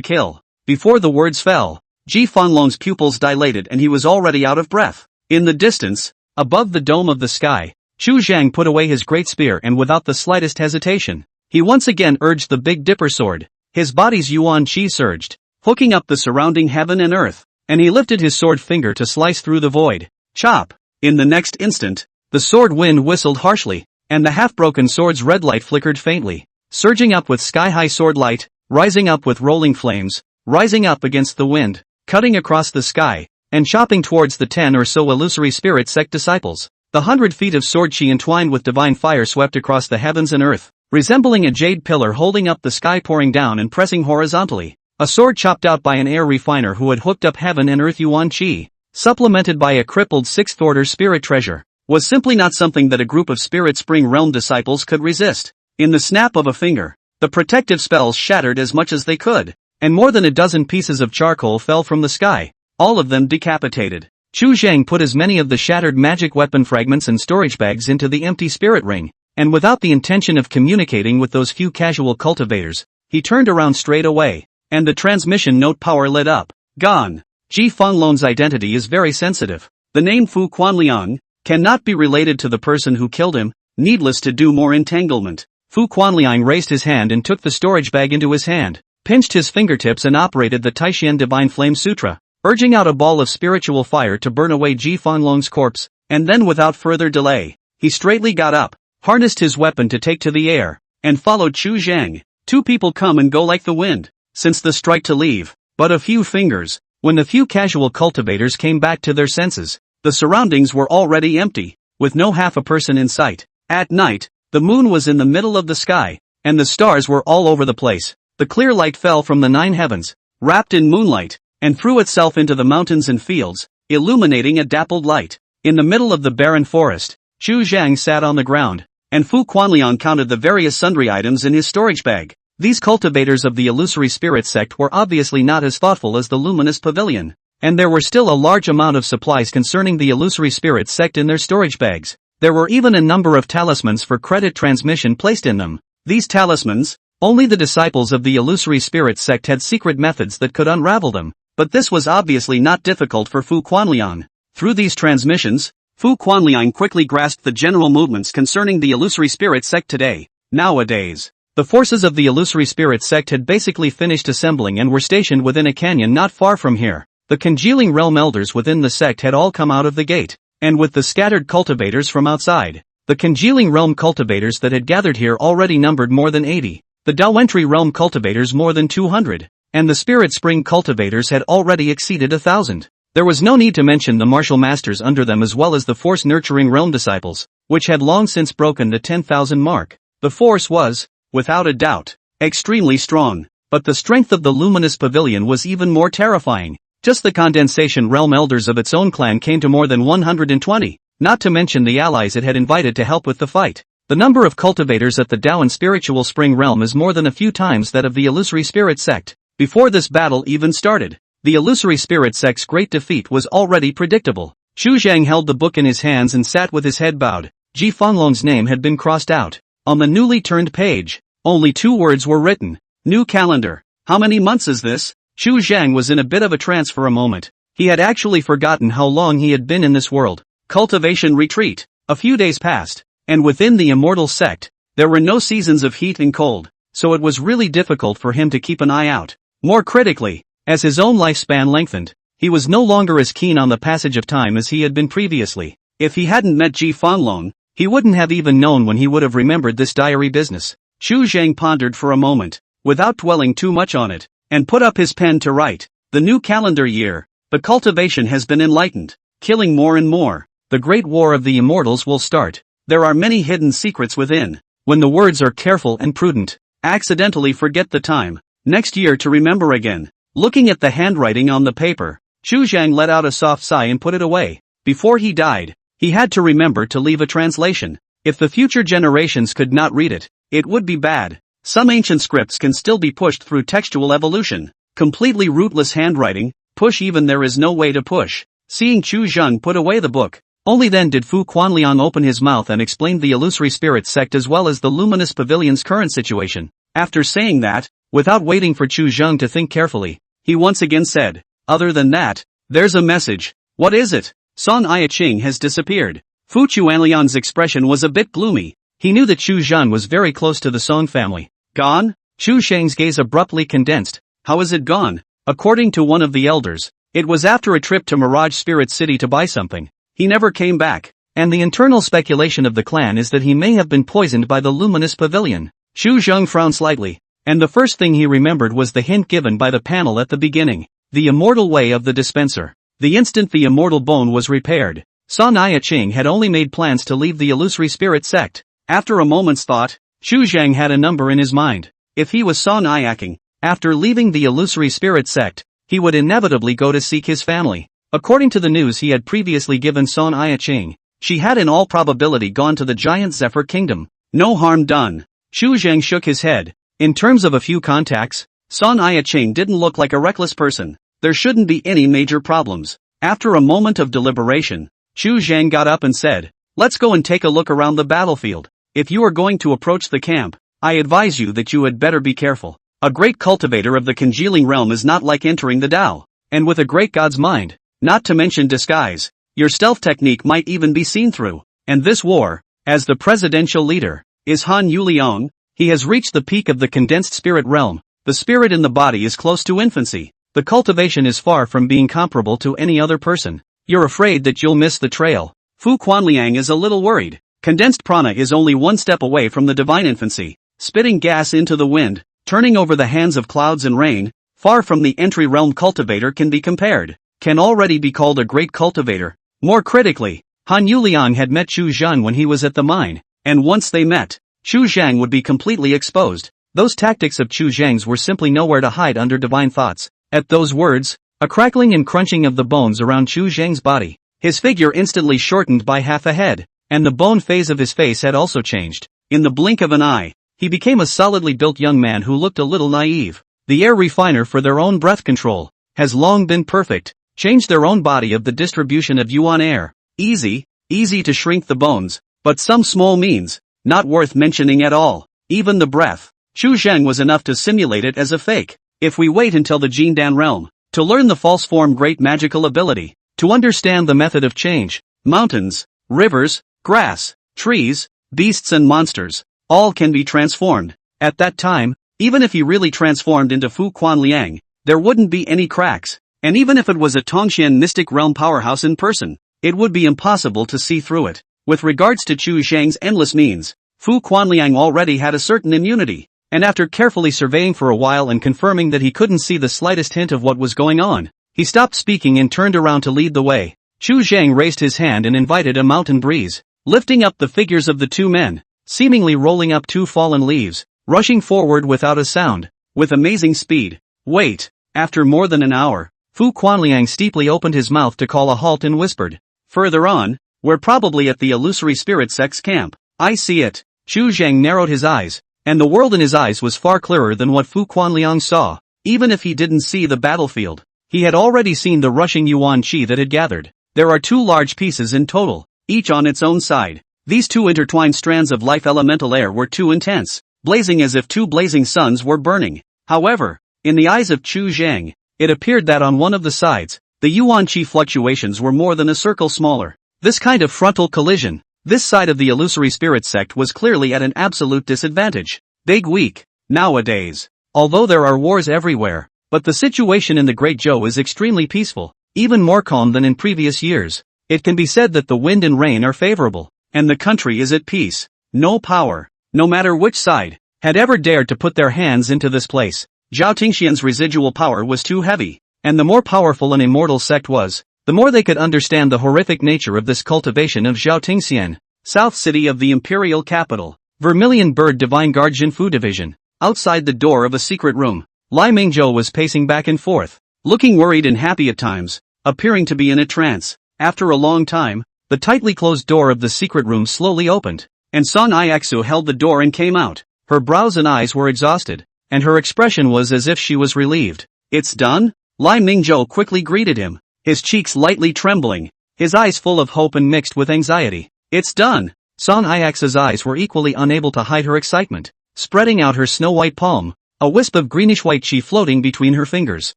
kill. Before the words fell, Ji Fanlong's pupils dilated and he was already out of breath. In the distance, above the dome of the sky, Chu Zhang put away his great spear and without the slightest hesitation, he once again urged the Big Dipper sword. His body's yuan qi surged, hooking up the surrounding heaven and earth, and he lifted his sword finger to slice through the void. Chop! In the next instant, the sword wind whistled harshly, and the half-broken sword's red light flickered faintly, surging up with sky-high sword light, rising up with rolling flames, rising up against the wind, cutting across the sky, and chopping towards the 10 or so illusory spirit sect disciples. The 100 feet of sword chi entwined with divine fire swept across the heavens and earth, resembling a jade pillar holding up the sky, pouring down and pressing horizontally. A sword chopped out by an air refiner who had hooked up heaven and earth yuan qi, supplemented by a crippled 6th order spirit treasure, was simply not something that a group of spirit spring realm disciples could resist. In the snap of a finger, the protective spells shattered as much as they could, and more than a dozen pieces of charcoal fell from the sky, all of them decapitated. Chu Zhang put as many of the shattered magic weapon fragments and storage bags into the empty spirit ring, and without the intention of communicating with those few casual cultivators, he turned around straight away, and the transmission note power lit up. Gone. Ji Fanlong's identity is very sensitive. The name Fu Quanliang cannot be related to the person who killed him. Needless to do more entanglement. Fu Quanliang raised his hand and took the storage bag into his hand, pinched his fingertips and operated the Taishan Divine Flame Sutra, urging out a ball of spiritual fire to burn away Ji Fanlong's corpse, and then without further delay, he straightly got up, harnessed his weapon to take to the air, and followed Chu Zhang. Two people come and go like the wind, since the strike to leave, but a few fingers. When the few casual cultivators came back to their senses, the surroundings were already empty, with no half a person in sight. At night, the moon was in the middle of the sky, and the stars were all over the place. The clear light fell from the 9 heavens, wrapped in moonlight, and threw itself into the mountains and fields, illuminating a dappled light. In the middle of the barren forest, Chu Zhang sat on the ground, and Fu Quanliang counted the various sundry items in his storage bag. These cultivators of the illusory spirit sect were obviously not as thoughtful as the luminous pavilion, and there were still a large amount of supplies concerning the illusory spirit sect in their storage bags. There were even a number of talismans for credit transmission placed in them. These talismans, only the disciples of the illusory spirit sect had secret methods that could unravel them, but this was obviously not difficult for Fu Quanliang. Through these transmissions, Fu Quanliang quickly grasped the general movements concerning the illusory spirit sect today. Nowadays, the forces of the illusory spirit sect had basically finished assembling and were stationed within a canyon not far from here. The congealing realm elders within the sect had all come out of the gate, and with the scattered cultivators from outside, the congealing realm cultivators that had gathered here already numbered more than 80, the Dawentry realm cultivators more than 200, and the spirit spring cultivators had already exceeded 1,000. There was no need to mention the martial masters under them as well as the force nurturing realm disciples, which had long since broken the 10,000 mark. The force was, without a doubt, extremely strong, but the strength of the luminous pavilion was even more terrifying. Just the condensation realm elders of its own clan came to more than 120, not to mention the allies it had invited to help with the fight. The number of cultivators at the Daoan spiritual spring realm is more than a few times that of the illusory spirit sect. Before this battle even started, the illusory spirit sect's great defeat was already predictable. Chu Zhang held the book in his hands and sat with his head bowed. Ji Fanlong's name had been crossed out. On the newly turned page, only 2 words were written. New calendar. How many months is this? Chu Zhang was in a bit of a trance for a moment. He had actually forgotten how long he had been in this world. Cultivation retreat. A few days passed, and within the immortal sect, there were no seasons of heat and cold, so it was really difficult for him to keep an eye out. More critically, as his own lifespan lengthened, he was no longer as keen on the passage of time as he had been previously. If he hadn't met Ji Fanlong, he wouldn't have even known when he would have remembered this diary business. Chu Zhang pondered for a moment, without dwelling too much on it, and put up his pen to write. The new calendar year, the cultivation has been enlightened, killing more and more. The great war of the immortals will start. There are many hidden secrets within. When the words are careful and prudent, accidentally forget the time. Next year to remember again. Looking at the handwriting on the paper, Chu Zhang let out a soft sigh and put it away. Before he died, he had to remember to leave a translation. If the future generations could not read it, it would be bad. Some ancient scripts can still be pushed through textual evolution. Completely rootless handwriting, push even there is no way to push. Seeing Chu Zheng put away the book, only then did Fu Quanliang open his mouth and explain the illusory spirit sect as well as the luminous pavilion's current situation. After saying that, without waiting for Chu Zheng to think carefully, he once again said, "Other than that, there's a message." "What is it?" "Song Ai-ching has disappeared." Fu Quanliang's expression was a bit gloomy. He knew that Chu Zheng was very close to the Song family. "Gone?" Chu Zheng's gaze abruptly condensed. "How is it gone?" According to one of the elders, it was after a trip to Mirage Spirit City to buy something. He never came back, and the internal speculation of the clan is that he may have been poisoned by the luminous pavilion. Chu Zheng frowned slightly, and the first thing he remembered was the hint given by the panel at the beginning. The immortal way of the dispenser. The instant the immortal bone was repaired, Song Ai-ching had only made plans to leave the illusory spirit sect. After a moment's thought, Chu Zheng had a number in his mind. If he was Song Ai-ching, after leaving the illusory spirit sect, he would inevitably go to seek his family. According to the news he had previously given Song Ai-ching, she had in all probability gone to the giant Zephyr Kingdom. No harm done. Chu Zheng shook his head. In terms of a few contacts, Song Ai-ching didn't look like a reckless person. There shouldn't be any major problems. After a moment of deliberation, Chu Zheng got up and said, "Let's go and take a look around the battlefield. If you are going to approach the camp, I advise you that you had better be careful. A great cultivator of the congealing realm is not like entering the Tao, and with a great god's mind, not to mention disguise, your stealth technique might even be seen through. And this war, as the presidential leader, is Han Yuliang. He has reached the peak of the condensed spirit realm. The spirit in the body is close to infancy. The cultivation is far from being comparable to any other person. You're afraid that you'll miss the trail." Fu Quanliang is a little worried. Condensed prana is only one step away from the divine infancy, spitting gas into the wind, turning over the hands of clouds and rain. Far from the entry realm cultivator can be compared. Can already be called a great cultivator. More critically, Han Yuliang had met Chu Zheng when he was at the mine, and once they met, Chu Zheng would be completely exposed. Those tactics of Chu Zheng's were simply nowhere to hide under divine thoughts. At those words, a crackling and crunching of the bones around Chu Zheng's body. His figure instantly shortened by half a head, and the bone phase of his face had also changed. In the blink of an eye, he became a solidly built young man who looked a little naive. The air refiner for their own breath control has long been perfect. Changed their own body of the distribution of yuan air. Easy to shrink the bones, but some small means, not worth mentioning at all. Even the breath. Chu Zheng was enough to simulate it as a fake. If we wait until the Jindan realm, to learn the false form great magical ability, to understand the method of change, mountains, rivers, grass, trees, beasts and monsters, all can be transformed. At that time, even if he really transformed into Fu Quanliang, there wouldn't be any cracks. And even if it was a Tongxian mystic realm powerhouse in person, it would be impossible to see through it. With regards to Chu Zheng's endless means, Fu Quanliang already had a certain immunity, and after carefully surveying for a while and confirming that he couldn't see the slightest hint of what was going on, he stopped speaking and turned around to lead the way. Chu Zheng raised his hand and invited a mountain breeze, lifting up the figures of the two men, seemingly rolling up two fallen leaves, rushing forward without a sound, with amazing speed. Wait. After more than an hour, Fu Quanliang steeply opened his mouth to call a halt and whispered, "Further on, we're probably at the illusory spirit sect's camp." "I see it." Chu Zheng narrowed his eyes, and the world in his eyes was far clearer than what Fu Quanliang saw. Even if he didn't see the battlefield, he had already seen the rushing yuan qi that had gathered. There are two large pieces in total, each on its own side. These two intertwined strands of life elemental air were too intense, blazing as if two blazing suns were burning. However, in the eyes of Chu Zheng, it appeared that on one of the sides, the yuan qi fluctuations were more than a circle smaller. This kind of frontal collision, this side of the illusory spirit sect was clearly at an absolute disadvantage. Big weak, nowadays. Although there are wars everywhere, but the situation in the Great Zhou is extremely peaceful, even more calm than in previous years. It can be said that the wind and rain are favorable, and the country is at peace. No power, no matter which side, had ever dared to put their hands into this place. Zhao Tingxian's residual power was too heavy, and the more powerful an immortal sect was, the more they could understand the horrific nature of this cultivation of Zhao Tingxian. South City of the Imperial Capital, Vermilion Bird Divine Guard Jinfu Division. Outside the door of a secret room, Lai Mingzhou was pacing back and forth, looking worried and happy at times, appearing to be in a trance. After a long time, the tightly closed door of the secret room slowly opened, and Song Ixu held the door and came out. Her brows and eyes were exhausted, and her expression was as if she was relieved. "It's done?" Lai Mingzhou quickly greeted him, his cheeks lightly trembling, his eyes full of hope and mixed with anxiety. "It's done." Song Ix's eyes were equally unable to hide her excitement, spreading out her snow-white palm, a wisp of greenish-white qi floating between her fingers.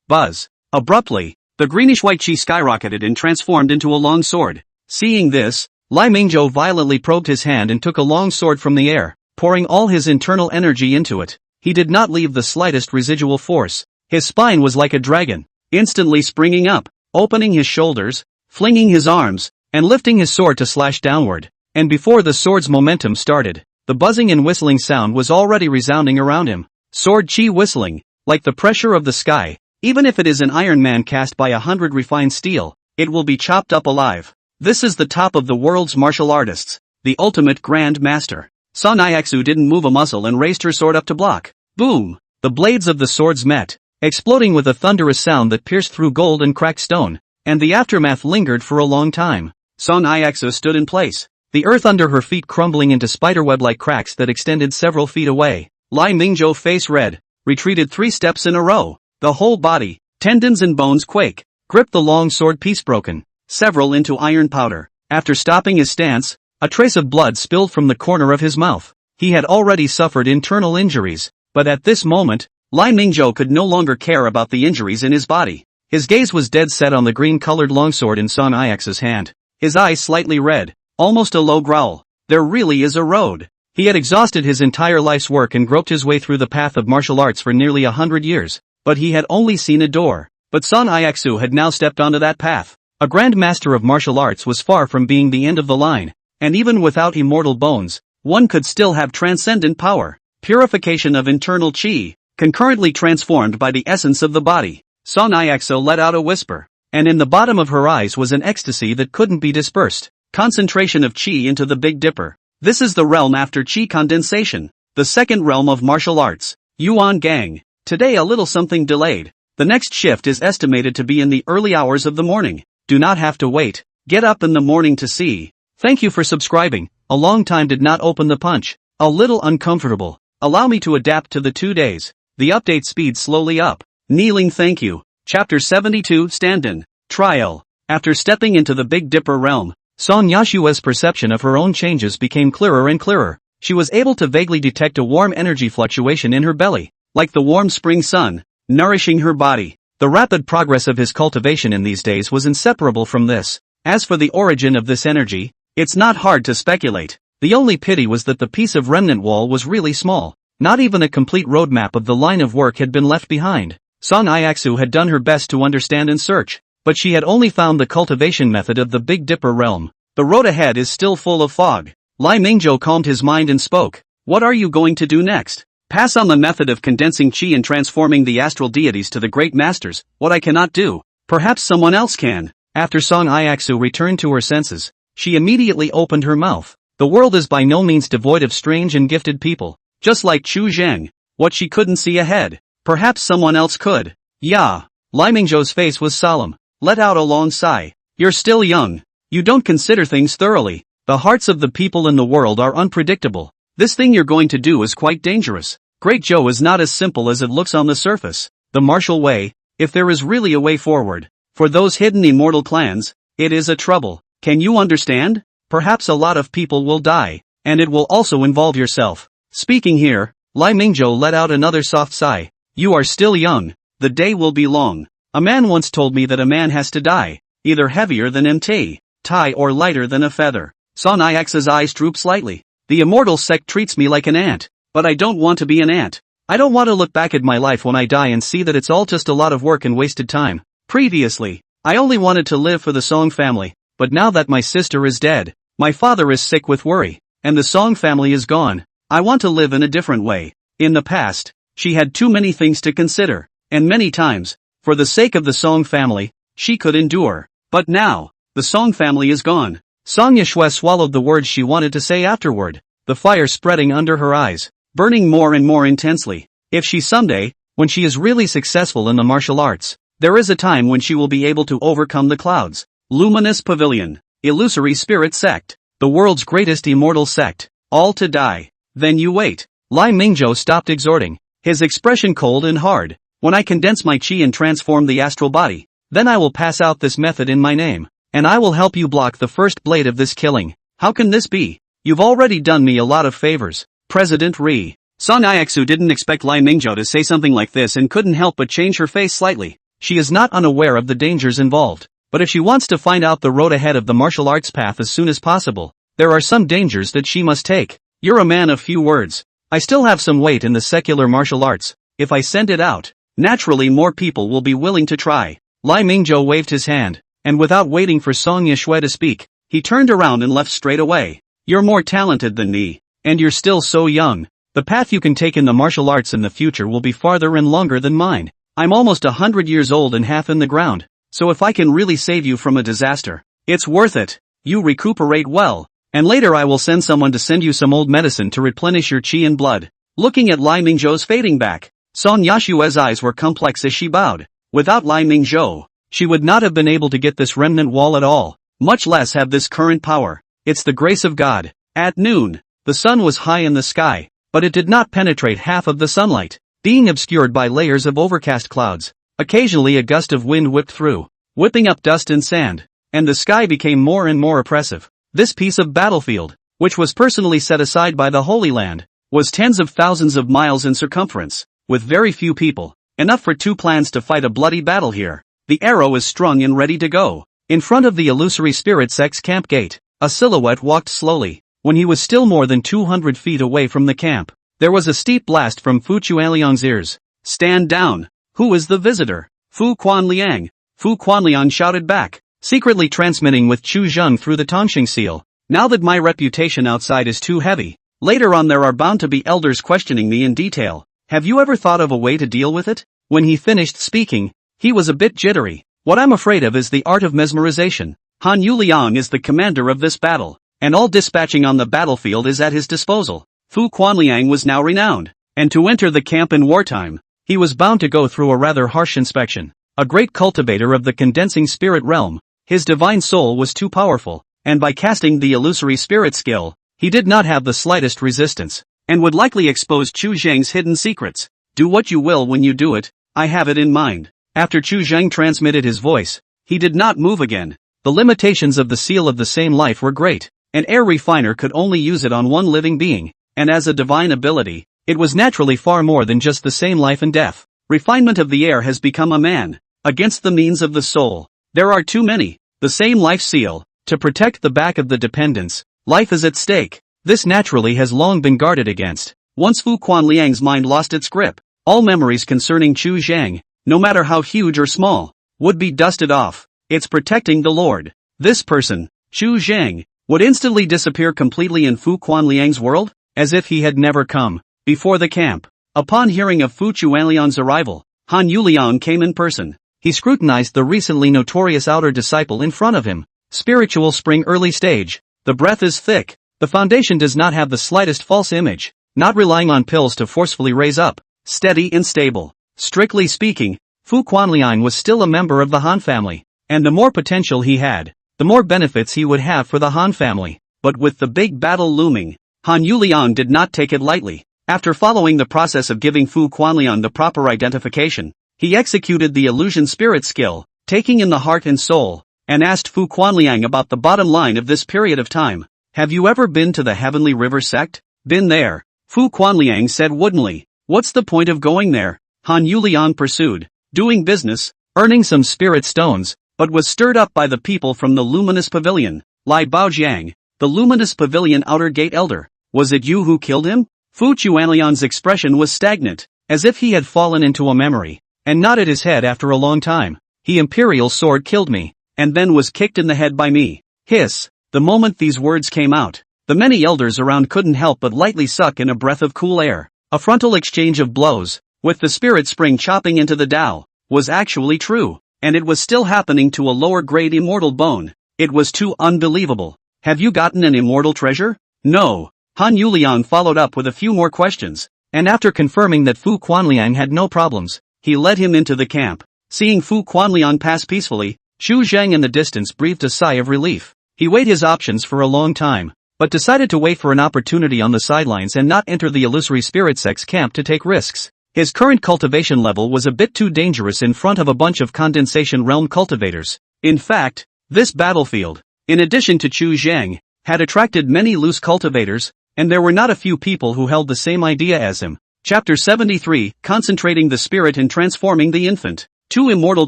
Buzz. Abruptly, the greenish-white qi skyrocketed and transformed into a long sword. Seeing this, Lai Mingzhou violently probed his hand and took a long sword from the air, pouring all his internal energy into it. He did not leave the slightest residual force. His spine was like a dragon, instantly springing up, opening his shoulders, flinging his arms, and lifting his sword to slash downward. And before the sword's momentum started, the buzzing and whistling sound was already resounding around him. Sword qi whistling, like the pressure of the sky. Even if it is an Iron Man cast by 100 refined steel, it will be chopped up alive. This is the top of the world's martial artists, the ultimate Grand Master. Sun Ixu didn't move a muscle and raised her sword up to block. Boom! The blades of the swords met, exploding with a thunderous sound that pierced through gold and cracked stone, and the aftermath lingered for a long time. Sun Ixu stood in place, the earth under her feet crumbling into spiderweb-like cracks that extended several feet away. Lai Mingzhou, face red, retreated 3 steps in a row. The whole body, tendons and bones quake, gripped the long sword piece broken, several into iron powder. After stopping his stance, a trace of blood spilled from the corner of his mouth. He had already suffered internal injuries, but at this moment, Lai Mingzhou could no longer care about the injuries in his body. His gaze was dead set on the green-colored longsword in Sun Ix's hand, his eyes slightly red, almost a low growl. There really is a road. He had exhausted his entire life's work and groped his way through the path of martial arts for nearly 100 years, but he had only seen a door. But Sun Ixu had now stepped onto that path. A Grand Master of martial arts was far from being the end of the line, and even without immortal bones, one could still have transcendent power, purification of internal qi, concurrently transformed by the essence of the body. Sun Ixu let out a whisper, and in the bottom of her eyes was an ecstasy that couldn't be dispersed. Concentration of qi into the Big Dipper. This is the realm after qi condensation, the second realm of martial arts. Yuan Gang. Today a little something delayed. The next shift is estimated to be in the early hours of the morning. Do not have to wait. Get up in the morning to see. Thank you for subscribing. A long time did not open the punch. A little uncomfortable. Allow me to adapt to the 2 days. The update speed slowly up. Kneeling thank you. Chapter 72 Stand-in. Trial. After stepping into the Big Dipper realm, Song Yashua's perception of her own changes became clearer and clearer. She was able to vaguely detect a warm energy fluctuation in her belly, like the warm spring sun, nourishing her body. The rapid progress of his cultivation in these days was inseparable from this. As for the origin of this energy, it's not hard to speculate. The only pity was that the piece of remnant wall was really small. Not even a complete roadmap of the line of work had been left behind. Song Ixu had done her best to understand and search, but she had only found the cultivation method of the Big Dipper realm. The road ahead is still full of fog. Lai Mingzhou calmed his mind and spoke. What are you going to do next? Pass on the method of condensing qi and transforming the astral deities to the great masters. What I cannot do, perhaps someone else can. After Song Ixu returned to her senses, she immediately opened her mouth. The world is by no means devoid of strange and gifted people. Just like Chu Zheng, what she couldn't see ahead, perhaps someone else could. Yeah. Lai Mingzhou's face was solemn. Let out a long sigh. You're still young. You don't consider things thoroughly. The hearts of the people in the world are unpredictable. This thing you're going to do is quite dangerous. Great Joe is not as simple as it looks on the surface. The martial way, if there is really a way forward, for those hidden immortal clans, it is a trouble. Can you understand? Perhaps a lot of people will die, and it will also involve yourself. Speaking here, Lai Mingzhou let out another soft sigh. You are still young. The day will be long. A man once told me that a man has to die, either heavier than MT, Tai or lighter than a feather. Song Ix's eyes droop slightly. The immortal sect treats me like an ant, but I don't want to be an ant. I don't want to look back at my life when I die and see that it's all just a lot of work and wasted time. Previously, I only wanted to live for the Song family, but now that my sister is dead, my father is sick with worry, and the Song family is gone, I want to live in a different way. In the past, she had too many things to consider, and many times, for the sake of the Song family, she could endure. But now, the Song family is gone. Song Yashue swallowed the words she wanted to say afterward, the fire spreading under her eyes, burning more and more intensely. If she someday, when she is really successful in the martial arts, there is a time when she will be able to overcome the clouds. Luminous Pavilion, Illusory Spirit Sect, the world's greatest immortal sect, all to die. Then you wait. Lai Mingzhou stopped exhorting, his expression cold and hard. When I condense my qi and transform the astral body, then I will pass out this method in my name, and I will help you block the first blade of this killing. How can this be? You've already done me a lot of favors. President Ri. Song Ixu didn't expect Lai Mingzhou to say something like this and couldn't help but change her face slightly. She is not unaware of the dangers involved, but if she wants to find out the road ahead of the martial arts path as soon as possible, there are some dangers that she must take. You're a man of few words. I still have some weight in the secular martial arts. If I send it out, naturally more people will be willing to try. Lai Mingzhou waved his hand, and without waiting for Song Yishui to speak, he turned around and left straight away. You're more talented than me, and you're still so young. The path you can take in the martial arts in the future will be farther and longer than mine. I'm almost 100 years old and half in the ground, so if I can really save you from a disaster, it's worth it. You recuperate well, and later I will send someone to send you some old medicine to replenish your qi and blood. Looking at Lai Mingzhou's fading back, Song Yashue's eyes were complex as she bowed. Without Lai Mingzhou, she would not have been able to get this remnant wall at all, much less have this current power. It's the grace of God. At noon, the sun was high in the sky, but it did not penetrate half of the sunlight, being obscured by layers of overcast clouds. Occasionally a gust of wind whipped through, whipping up dust and sand, and the sky became more and more oppressive. This piece of battlefield, which was personally set aside by the Holy Land, was tens of thousands of miles in circumference, with very few people, enough for two clans to fight a bloody battle here. The arrow is strung and ready to go. In front of the illusory spirit sect's camp gate, a silhouette walked slowly. When he was still more than 200 feet away from the camp, there was a steep blast from Fu Quanliang's ears. Stand down! Who is the visitor? Fu Quanliang! Fu Quanliang shouted back, secretly transmitting with Chu Zheng through the Tongxing seal. Now that my reputation outside is too heavy, later on there are bound to be elders questioning me in detail. Have you ever thought of a way to deal with it? When he finished speaking, he was a bit jittery. What I'm afraid of is the art of mesmerization. Han Yuliang is the commander of this battle, and all dispatching on the battlefield is at his disposal. Fu Quanliang was now renowned, and to enter the camp in wartime, he was bound to go through a rather harsh inspection. A great cultivator of the condensing spirit realm, his divine soul was too powerful, and by casting the illusory spirit skill, he did not have the slightest resistance, and would likely expose Chu Zheng's hidden secrets. Do what you will when you do it, I have it in mind. After Chu Zheng transmitted his voice, he did not move again. The limitations of the seal of the same life were great. An air refiner could only use it on one living being, and as a divine ability, it was naturally far more than just the same life and death. Refinement of the air has become a man, against the means of the soul. There are too many. The same life seal, to protect the back of the dependents, life is at stake. This naturally has long been guarded against. Once Fu Quanliang's mind lost its grip, all memories concerning Chu Zheng, no matter how huge or small, would be dusted off. It's protecting the Lord. This person, Chu Zheng, would instantly disappear completely in Fu Quanliang's world, as if he had never come before the camp. Upon hearing of Fu Quanliang's arrival, Han Yuliang came in person. He scrutinized the recently notorious outer disciple in front of him. Spiritual spring early stage. The breath is thick. The foundation does not have the slightest false image, not relying on pills to forcefully raise up. Steady and stable. Strictly speaking, Fu Quanliang was still a member of the Han family, and the more potential he had, the more benefits he would have for the Han family. But with the big battle looming, Han Yuliang did not take it lightly. After following the process of giving Fu Quanliang the proper identification, he executed the illusion spirit skill, taking in the heart and soul, and asked Fu Quanliang about the bottom line of this period of time. Have you ever been to the Heavenly River sect? Been there. Fu Quanliang said woodenly. What's the point of going there? Han Yuliang pursued. Doing business, earning some spirit stones, but was stirred up by the people from the Luminous Pavilion. Lai Baojiang, the Luminous Pavilion outer gate elder. Was it you who killed him? Fu Quanliang's expression was stagnant, as if he had fallen into a memory, and nodded his head after a long time. He Imperial sword killed me, and then was kicked in the head by me. Hiss. The moment these words came out, the many elders around couldn't help but lightly suck in a breath of cool air. A frontal exchange of blows, with the spirit spring chopping into the Tao, was actually true, and it was still happening to a lower grade immortal bone. It was too unbelievable. Have you gotten an immortal treasure? No. Han Yuliang followed up with a few more questions, and after confirming that Fu Quanliang had no problems, he led him into the camp. Seeing Fu Quanliang pass peacefully, Chu Zheng in the distance breathed a sigh of relief. He weighed his options for a long time, but decided to wait for an opportunity on the sidelines and not enter the illusory spirit sect's camp to take risks. His current cultivation level was a bit too dangerous in front of a bunch of condensation realm cultivators. In fact, this battlefield, in addition to Chu Zhang, had attracted many loose cultivators, and there were not a few people who held the same idea as him. Chapter 73, Concentrating the Spirit and Transforming the Infant. Two immortal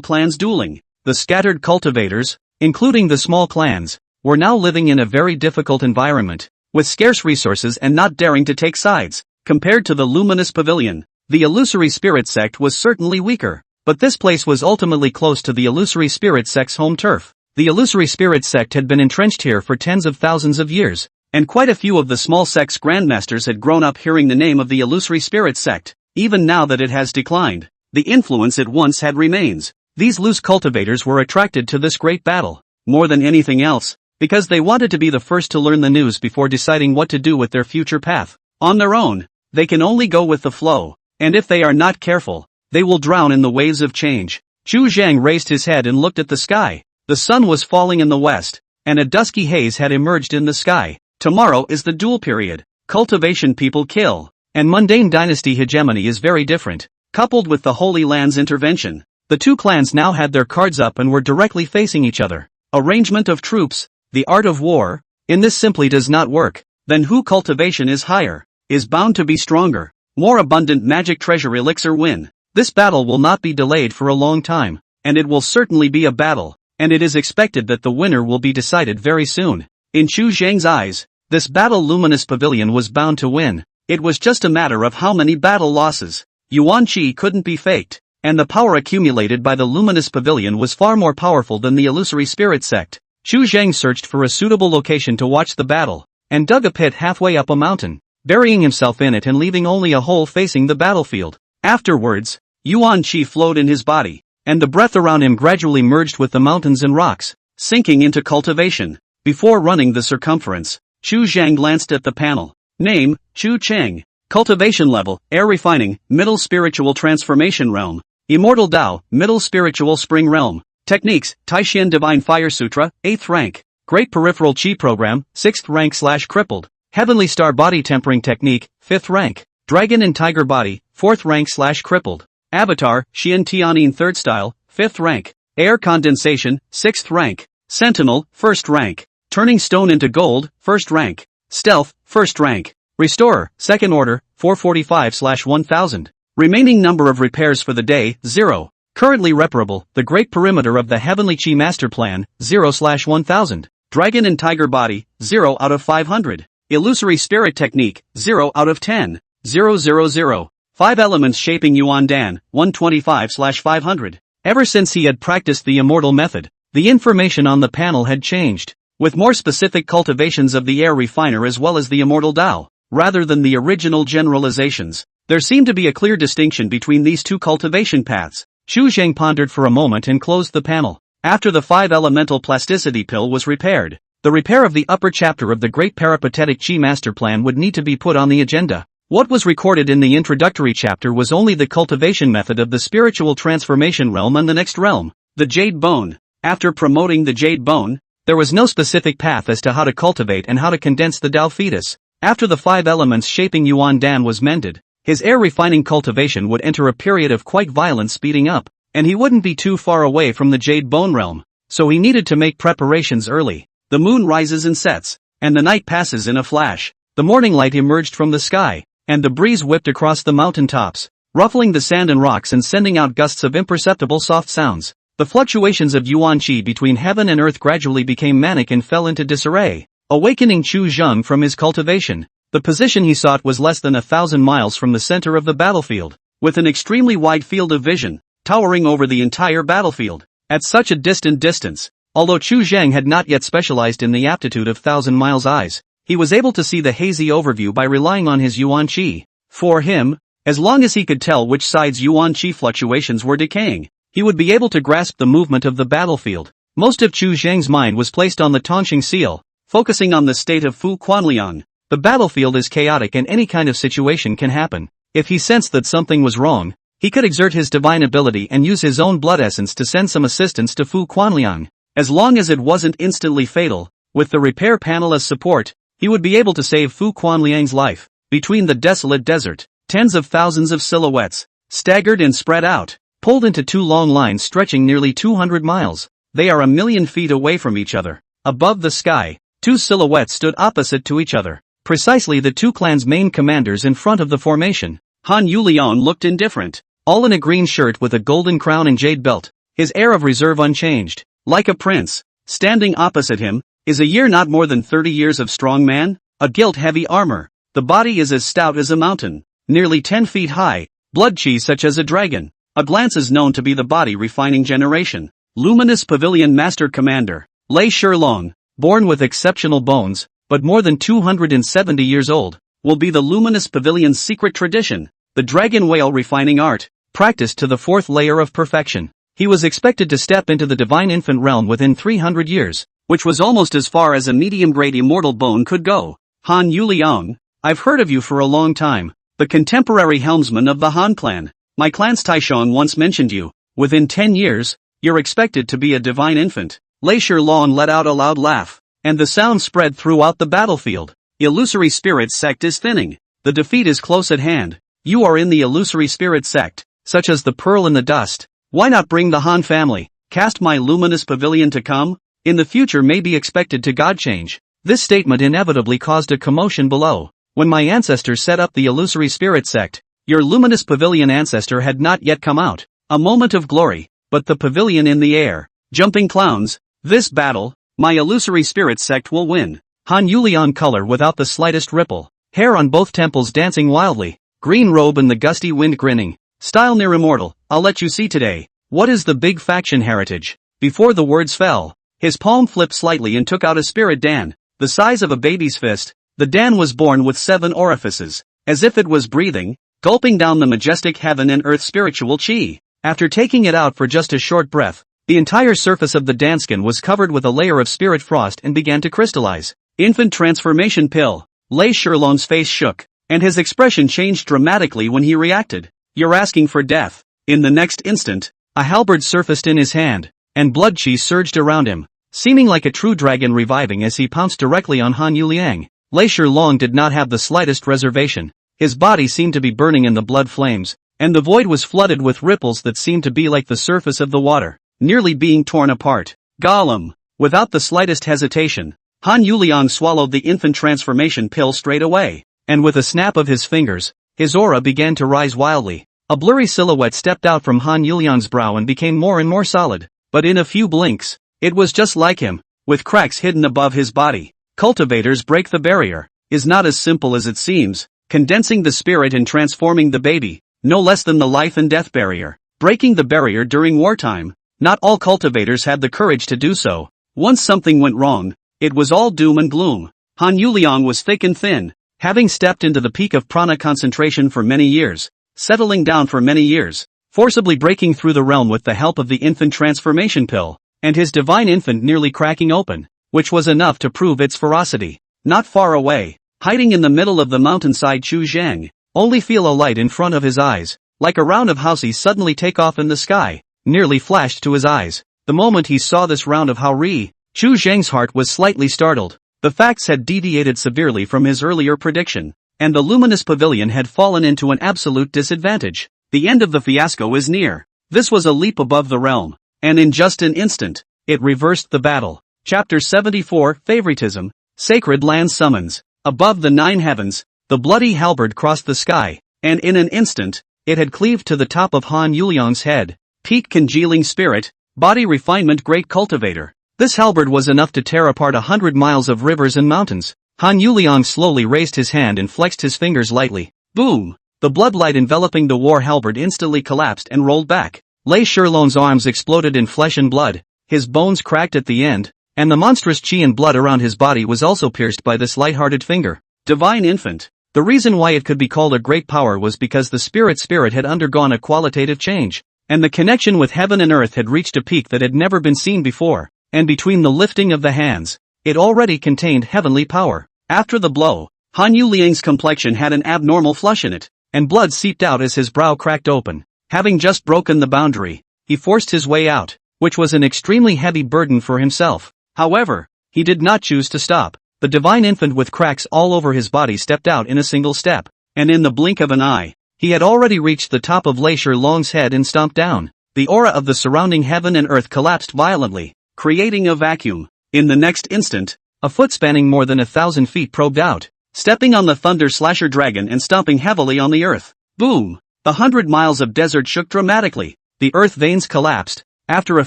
clans dueling. The scattered cultivators, including the small clans, were now living in a very difficult environment, with scarce resources and not daring to take sides. Compared to the luminous pavilion, the illusory spirit sect was certainly weaker, but this place was ultimately close to the illusory spirit sect's home turf. The illusory spirit sect had been entrenched here for tens of thousands of years, and quite a few of the small sect's grandmasters had grown up hearing the name of the illusory spirit sect. Even now that it has declined, the influence it once had remains. These loose cultivators were attracted to this great battle, more than anything else, because they wanted to be the first to learn the news before deciding what to do with their future path. On their own, they can only go with the flow, and if they are not careful, they will drown in the waves of change. Chu Zhang raised his head and looked at the sky. The sun was falling in the west, and a dusky haze had emerged in the sky. Tomorrow is the duel period. Cultivation people kill, and mundane dynasty hegemony is very different. Coupled with the Holy Land's intervention, the two clans now had their cards up and were directly facing each other. Arrangement of troops, the art of war, in this simply does not work. Then who cultivation is higher, is bound to be stronger. More abundant magic treasure elixir win. This battle will not be delayed for a long time, and it will certainly be a battle, and it is expected that the winner will be decided very soon. In Chu Zhang's eyes, this battle luminous pavilion was bound to win. It was just a matter of how many battle losses. Yuan Qi couldn't be faked, and the power accumulated by the luminous pavilion was far more powerful than the illusory spirit sect. Chu Zhang searched for a suitable location to watch the battle, and dug a pit halfway up a mountain, burying himself in it and leaving only a hole facing the battlefield. Afterwards, Yuan Qi flowed in his body, and the breath around him gradually merged with the mountains and rocks, sinking into cultivation. Before running the circumference, Chu Zhang glanced at the panel. Name, Chu Cheng. Cultivation level, air refining, middle spiritual transformation realm. Immortal Tao, middle spiritual spring realm. Techniques, Taishan Divine Fire Sutra, 8th rank. Great Peripheral Chi Program, 6th rank / crippled. Heavenly Star Body Tempering Technique, 5th rank. Dragon and Tiger Body, 4th rank / crippled. Avatar, Xian Tianyin 3rd style, 5th rank. Air Condensation, 6th rank. Sentinel, 1st rank. Turning Stone into Gold, 1st rank. Stealth, 1st rank. Restorer, 2nd order, 445/1000. Remaining number of repairs for the day, 0. Currently reparable, the Great Perimeter of the Heavenly Chi Master Plan, 0/1000. Dragon and Tiger Body, 0 out of 500. Illusory Spirit Technique, 0 out of 10. 000. 5 Elements Shaping Yuan Dan, 125/500. Ever since he had practiced the immortal method, the information on the panel had changed, with more specific cultivations of the air refiner as well as the immortal Tao, rather than the original generalizations. There seemed to be a clear distinction between these two cultivation paths. Chu Zhang pondered for a moment and closed the panel. After the 5 elemental plasticity pill was repaired, the repair of the upper chapter of the Great Peripatetic Chi Master Plan would need to be put on the agenda. What was recorded in the introductory chapter was only the cultivation method of the spiritual transformation realm and the next realm, the Jade Bone. After promoting the Jade Bone, there was no specific path as to how to cultivate and how to condense the Tao fetus. After the 5 elements shaping Yuan Dan was mended, his air refining cultivation would enter a period of quite violent speeding up, and he wouldn't be too far away from the Jade Bone realm, so he needed to make preparations early. The moon rises and sets, and the night passes in a flash. The morning light emerged from the sky, and the breeze whipped across the mountain tops, ruffling the sand and rocks and sending out gusts of imperceptible soft sounds. The fluctuations of Yuan Qi between heaven and earth gradually became manic and fell into disarray, awakening Chu Zhang from his cultivation. The position he sought was less than 1,000 miles from the center of the battlefield, with an extremely wide field of vision, towering over the entire battlefield. At such a distant distance, although Chu Zhang had not yet specialized in the aptitude of 1,000 miles eyes, he was able to see the hazy overview by relying on his Yuan Qi. For him, as long as he could tell which side's Yuan Qi fluctuations were decaying, he would be able to grasp the movement of the battlefield. Most of Chu Zhang's mind was placed on the Tongxing seal, focusing on the state of Fu Quanliang. The battlefield is chaotic and any kind of situation can happen. If he sensed that something was wrong, he could exert his divine ability and use his own blood essence to send some assistance to Fu Quanliang. As long as it wasn't instantly fatal, with the repair panel as support, he would be able to save Fu Quanliang's life. Between the desolate desert, tens of thousands of silhouettes, staggered and spread out, pulled into two long lines stretching nearly 200 miles. They are 1,000,000 feet away from each other. Above the sky, two silhouettes stood opposite to each other. Precisely the two clans' main commanders in front of the formation. Han Yuliang looked indifferent, all in a green shirt with a golden crown and jade belt, his air of reserve unchanged, like a prince. Standing opposite him, is a year not more than 30 years of strong man, a gilt-heavy armor. The body is as stout as a mountain, nearly 10 feet high, blood-chi such as a dragon. A glance is known to be the body-refining generation. Luminous Pavilion Master Commander, Lei Shilong, born with exceptional bones, but more than 270 years old, will be the Luminous Pavilion's secret tradition, the dragon whale refining art, practiced to the fourth layer of perfection. He was expected to step into the divine infant realm within 300 years, which was almost as far as a medium-grade immortal bone could go. Han Yuliang, I've heard of you for a long time, the contemporary helmsman of the Han clan. My clan's Taishong once mentioned you. Within 10 years, you're expected to be a divine infant. Lei Shilong let out a loud laugh, and the sound spread throughout the battlefield. Illusory Spirit Sect is thinning. The defeat is close at hand. You are in the Illusory Spirit Sect, such as the pearl in the dust. Why not bring the Han family, cast my luminous pavilion to come? In the future may be expected to God change. This statement inevitably caused a commotion below. When my ancestors set up the Illusory Spirit Sect, your luminous pavilion ancestor had not yet come out. A moment of glory, but the pavilion in the air. Jumping clowns, this battle, my Illusory Spirit Sect will win. Han Yuliang color without the slightest ripple, hair on both temples dancing wildly, green robe in the gusty wind grinning. Style near immortal, I'll let you see today. What is the big faction heritage? Before the words fell, his palm flipped slightly and took out a spirit Dan, the size of a baby's fist. The Dan was born with 7 orifices, as if it was breathing, gulping down the majestic heaven and earth spiritual chi. After taking it out for just a short breath, the entire surface of the Danskin was covered with a layer of spirit frost and began to crystallize. Infant transformation pill. Lei Shilong's face shook, and his expression changed dramatically when he reacted. You're asking for death. In the next instant, a halberd surfaced in his hand, and blood chi surged around him, seeming like a true dragon reviving as he pounced directly on Han Yuliang. Lei Shilong did not have the slightest reservation. His body seemed to be burning in the blood flames, and the void was flooded with ripples that seemed to be like the surface of the water, nearly being torn apart. Gollum! Without the slightest hesitation, Han Yuliang swallowed the infant transformation pill straight away, and with a snap of his fingers, his aura began to rise wildly. A blurry silhouette stepped out from Han Yuliang's brow and became more and more solid, but in a few blinks, it was just like him, with cracks hidden above his body. Cultivators break the barrier, is not as simple as it seems, condensing the spirit and transforming the baby, no less than the life and death barrier. Breaking the barrier during wartime, not all cultivators had the courage to do so. Once something went wrong, it was all doom and gloom. Han Yuliang was thick and thin, having stepped into the peak of prana concentration for many years, settling down for many years, forcibly breaking through the realm with the help of the infant transformation pill, and his divine infant nearly cracking open, which was enough to prove its ferocity. Not far away, hiding in the middle of the mountainside, Chu Zhang, only feel a light in front of his eyes, like a round of houses suddenly take off in the sky, nearly flashed to his eyes. The moment he saw this round of Haori, Chu Zhang's heart was slightly startled. The facts had deviated severely from his earlier prediction, and the luminous pavilion had fallen into an absolute disadvantage. The end of the fiasco is near. This was a leap above the realm, and in just an instant, it reversed the battle. Chapter 74, Favoritism, Sacred Land Summons. Above the 9 heavens, the bloody halberd crossed the sky, and in an instant, it had cleaved to the top of Han Yuliang's head. Peak congealing spirit, body refinement great cultivator. This halberd was enough to tear apart 100 miles of rivers and mountains. Han Yuliang slowly raised his hand and flexed his fingers lightly. Boom! The bloodlight enveloping the war halberd instantly collapsed and rolled back. Lei Shilong's arms exploded in flesh and blood, his bones cracked at the end, and the monstrous chi and blood around his body was also pierced by this light-hearted finger. Divine infant. The reason why it could be called a great power was because the spirit had undergone a qualitative change, and the connection with heaven and earth had reached a peak that had never been seen before, and between the lifting of the hands, it already contained heavenly power. After the blow, Han Yuliang's complexion had an abnormal flush in it, and blood seeped out as his brow cracked open. Having just broken the boundary, he forced his way out, which was an extremely heavy burden for himself. However, he did not choose to stop. the divine infant with cracks all over his body stepped out in a single step, and in the blink of an eye, he had already reached the top of Lei Shilong's head and stomped down. The aura of the surrounding heaven and earth collapsed violently, creating a vacuum. In the next instant, a foot spanning more than 1,000 feet probed out, stepping on the thunder slasher dragon and stomping heavily on the earth. Boom! The 100 miles of desert shook dramatically. The earth veins collapsed. After a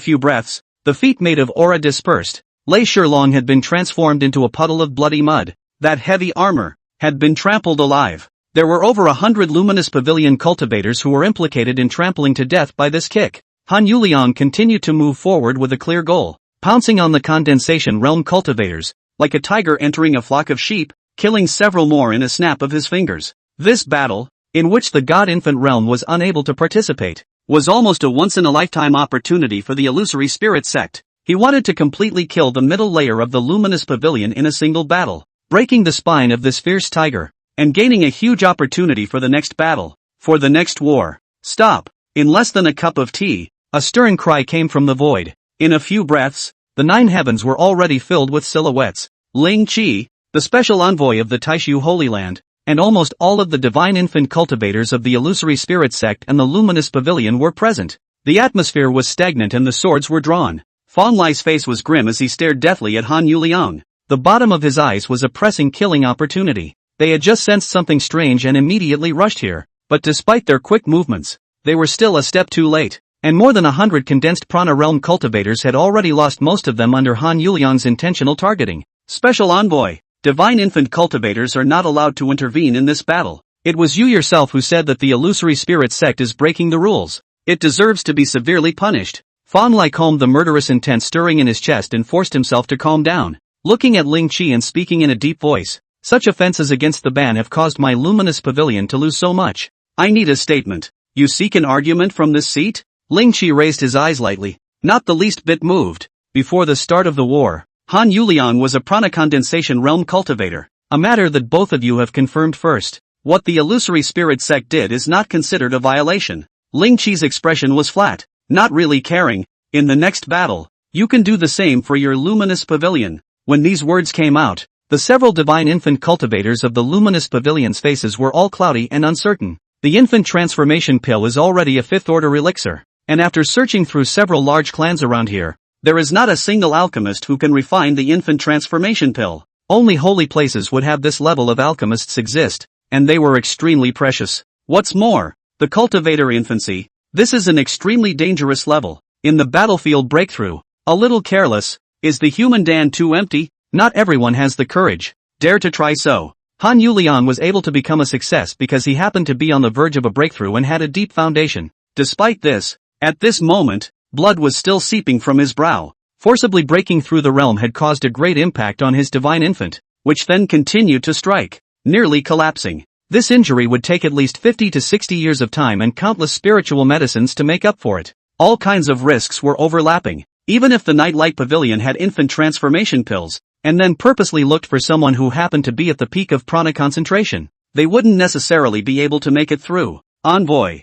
few breaths, the feet made of aura dispersed. Lei Shilong had been transformed into a puddle of bloody mud. That heavy armor had been trampled alive. There were over 100 luminous pavilion cultivators who were implicated in trampling to death by this kick. Han Yuliang continued to move forward with a clear goal, pouncing on the condensation realm cultivators, like a tiger entering a flock of sheep, killing several more in a snap of his fingers. This battle, in which the God Infant realm was unable to participate, was almost a once-in-a-lifetime opportunity for the illusory spirit sect. He wanted to completely kill the middle layer of the luminous pavilion in a single battle, breaking the spine of this fierce tiger, and gaining a huge opportunity for the next battle, for the next war. Stop! In less than a cup of tea, a stirring cry came from the void. In a few breaths, the 9 heavens were already filled with silhouettes. Ling Qi, the special envoy of the Taishu Holy Land, and almost all of the divine infant cultivators of the illusory spirit sect and the luminous pavilion were present. The atmosphere was stagnant and the swords were drawn. Fong Lai's face was grim as he stared deathly at Han Yuliang. The bottom of his eyes was a pressing killing opportunity. They had just sensed something strange and immediately rushed here, but despite their quick movements, they were still a step too late, and more than 100 condensed prana realm cultivators had already lost, most of them under Han Yuliang's intentional targeting. Special Envoy, divine infant cultivators are not allowed to intervene in this battle. It was you yourself who said that the illusory spirit sect is breaking the rules. It deserves to be severely punished. Fong Lai calmed the murderous intent stirring in his chest and forced himself to calm down, looking at Ling Qi and speaking in a deep voice. Such offenses against the ban have caused my luminous pavilion to lose so much. I need a statement. You seek an argument from this seat? Ling Qi raised his eyes lightly, not the least bit moved. Before the start of the war, Han Yuliang was a prana condensation realm cultivator, a matter that both of you have confirmed first. What the illusory spirit sect did is not considered a violation. Ling Qi's expression was flat, not really caring. In the next battle, you can do the same for your luminous pavilion. When these words came out, the several divine infant cultivators of the luminous pavilion's faces were all cloudy and uncertain. The infant transformation pill is already a 5th-order elixir, and after searching through several large clans around here, there is not a single alchemist who can refine the infant transformation pill. Only holy places would have this level of alchemists exist, and they were extremely precious. What's more, the cultivator infancy, this is an extremely dangerous level. In the battlefield breakthrough, a little careless, is the human Dan too empty? Not everyone has the courage. Dare to try so. Han Yuliang was able to become a success because he happened to be on the verge of a breakthrough and had a deep foundation. Despite this, at this moment, blood was still seeping from his brow. Forcibly breaking through the realm had caused a great impact on his divine infant, which then continued to strike, nearly collapsing. This injury would take at least 50 to 60 years of time and countless spiritual medicines to make up for it. All kinds of risks were overlapping. Even if the Nightlight Pavilion had infant transformation pills, and then purposely looked for someone who happened to be at the peak of prana concentration, they wouldn't necessarily be able to make it through. Envoy.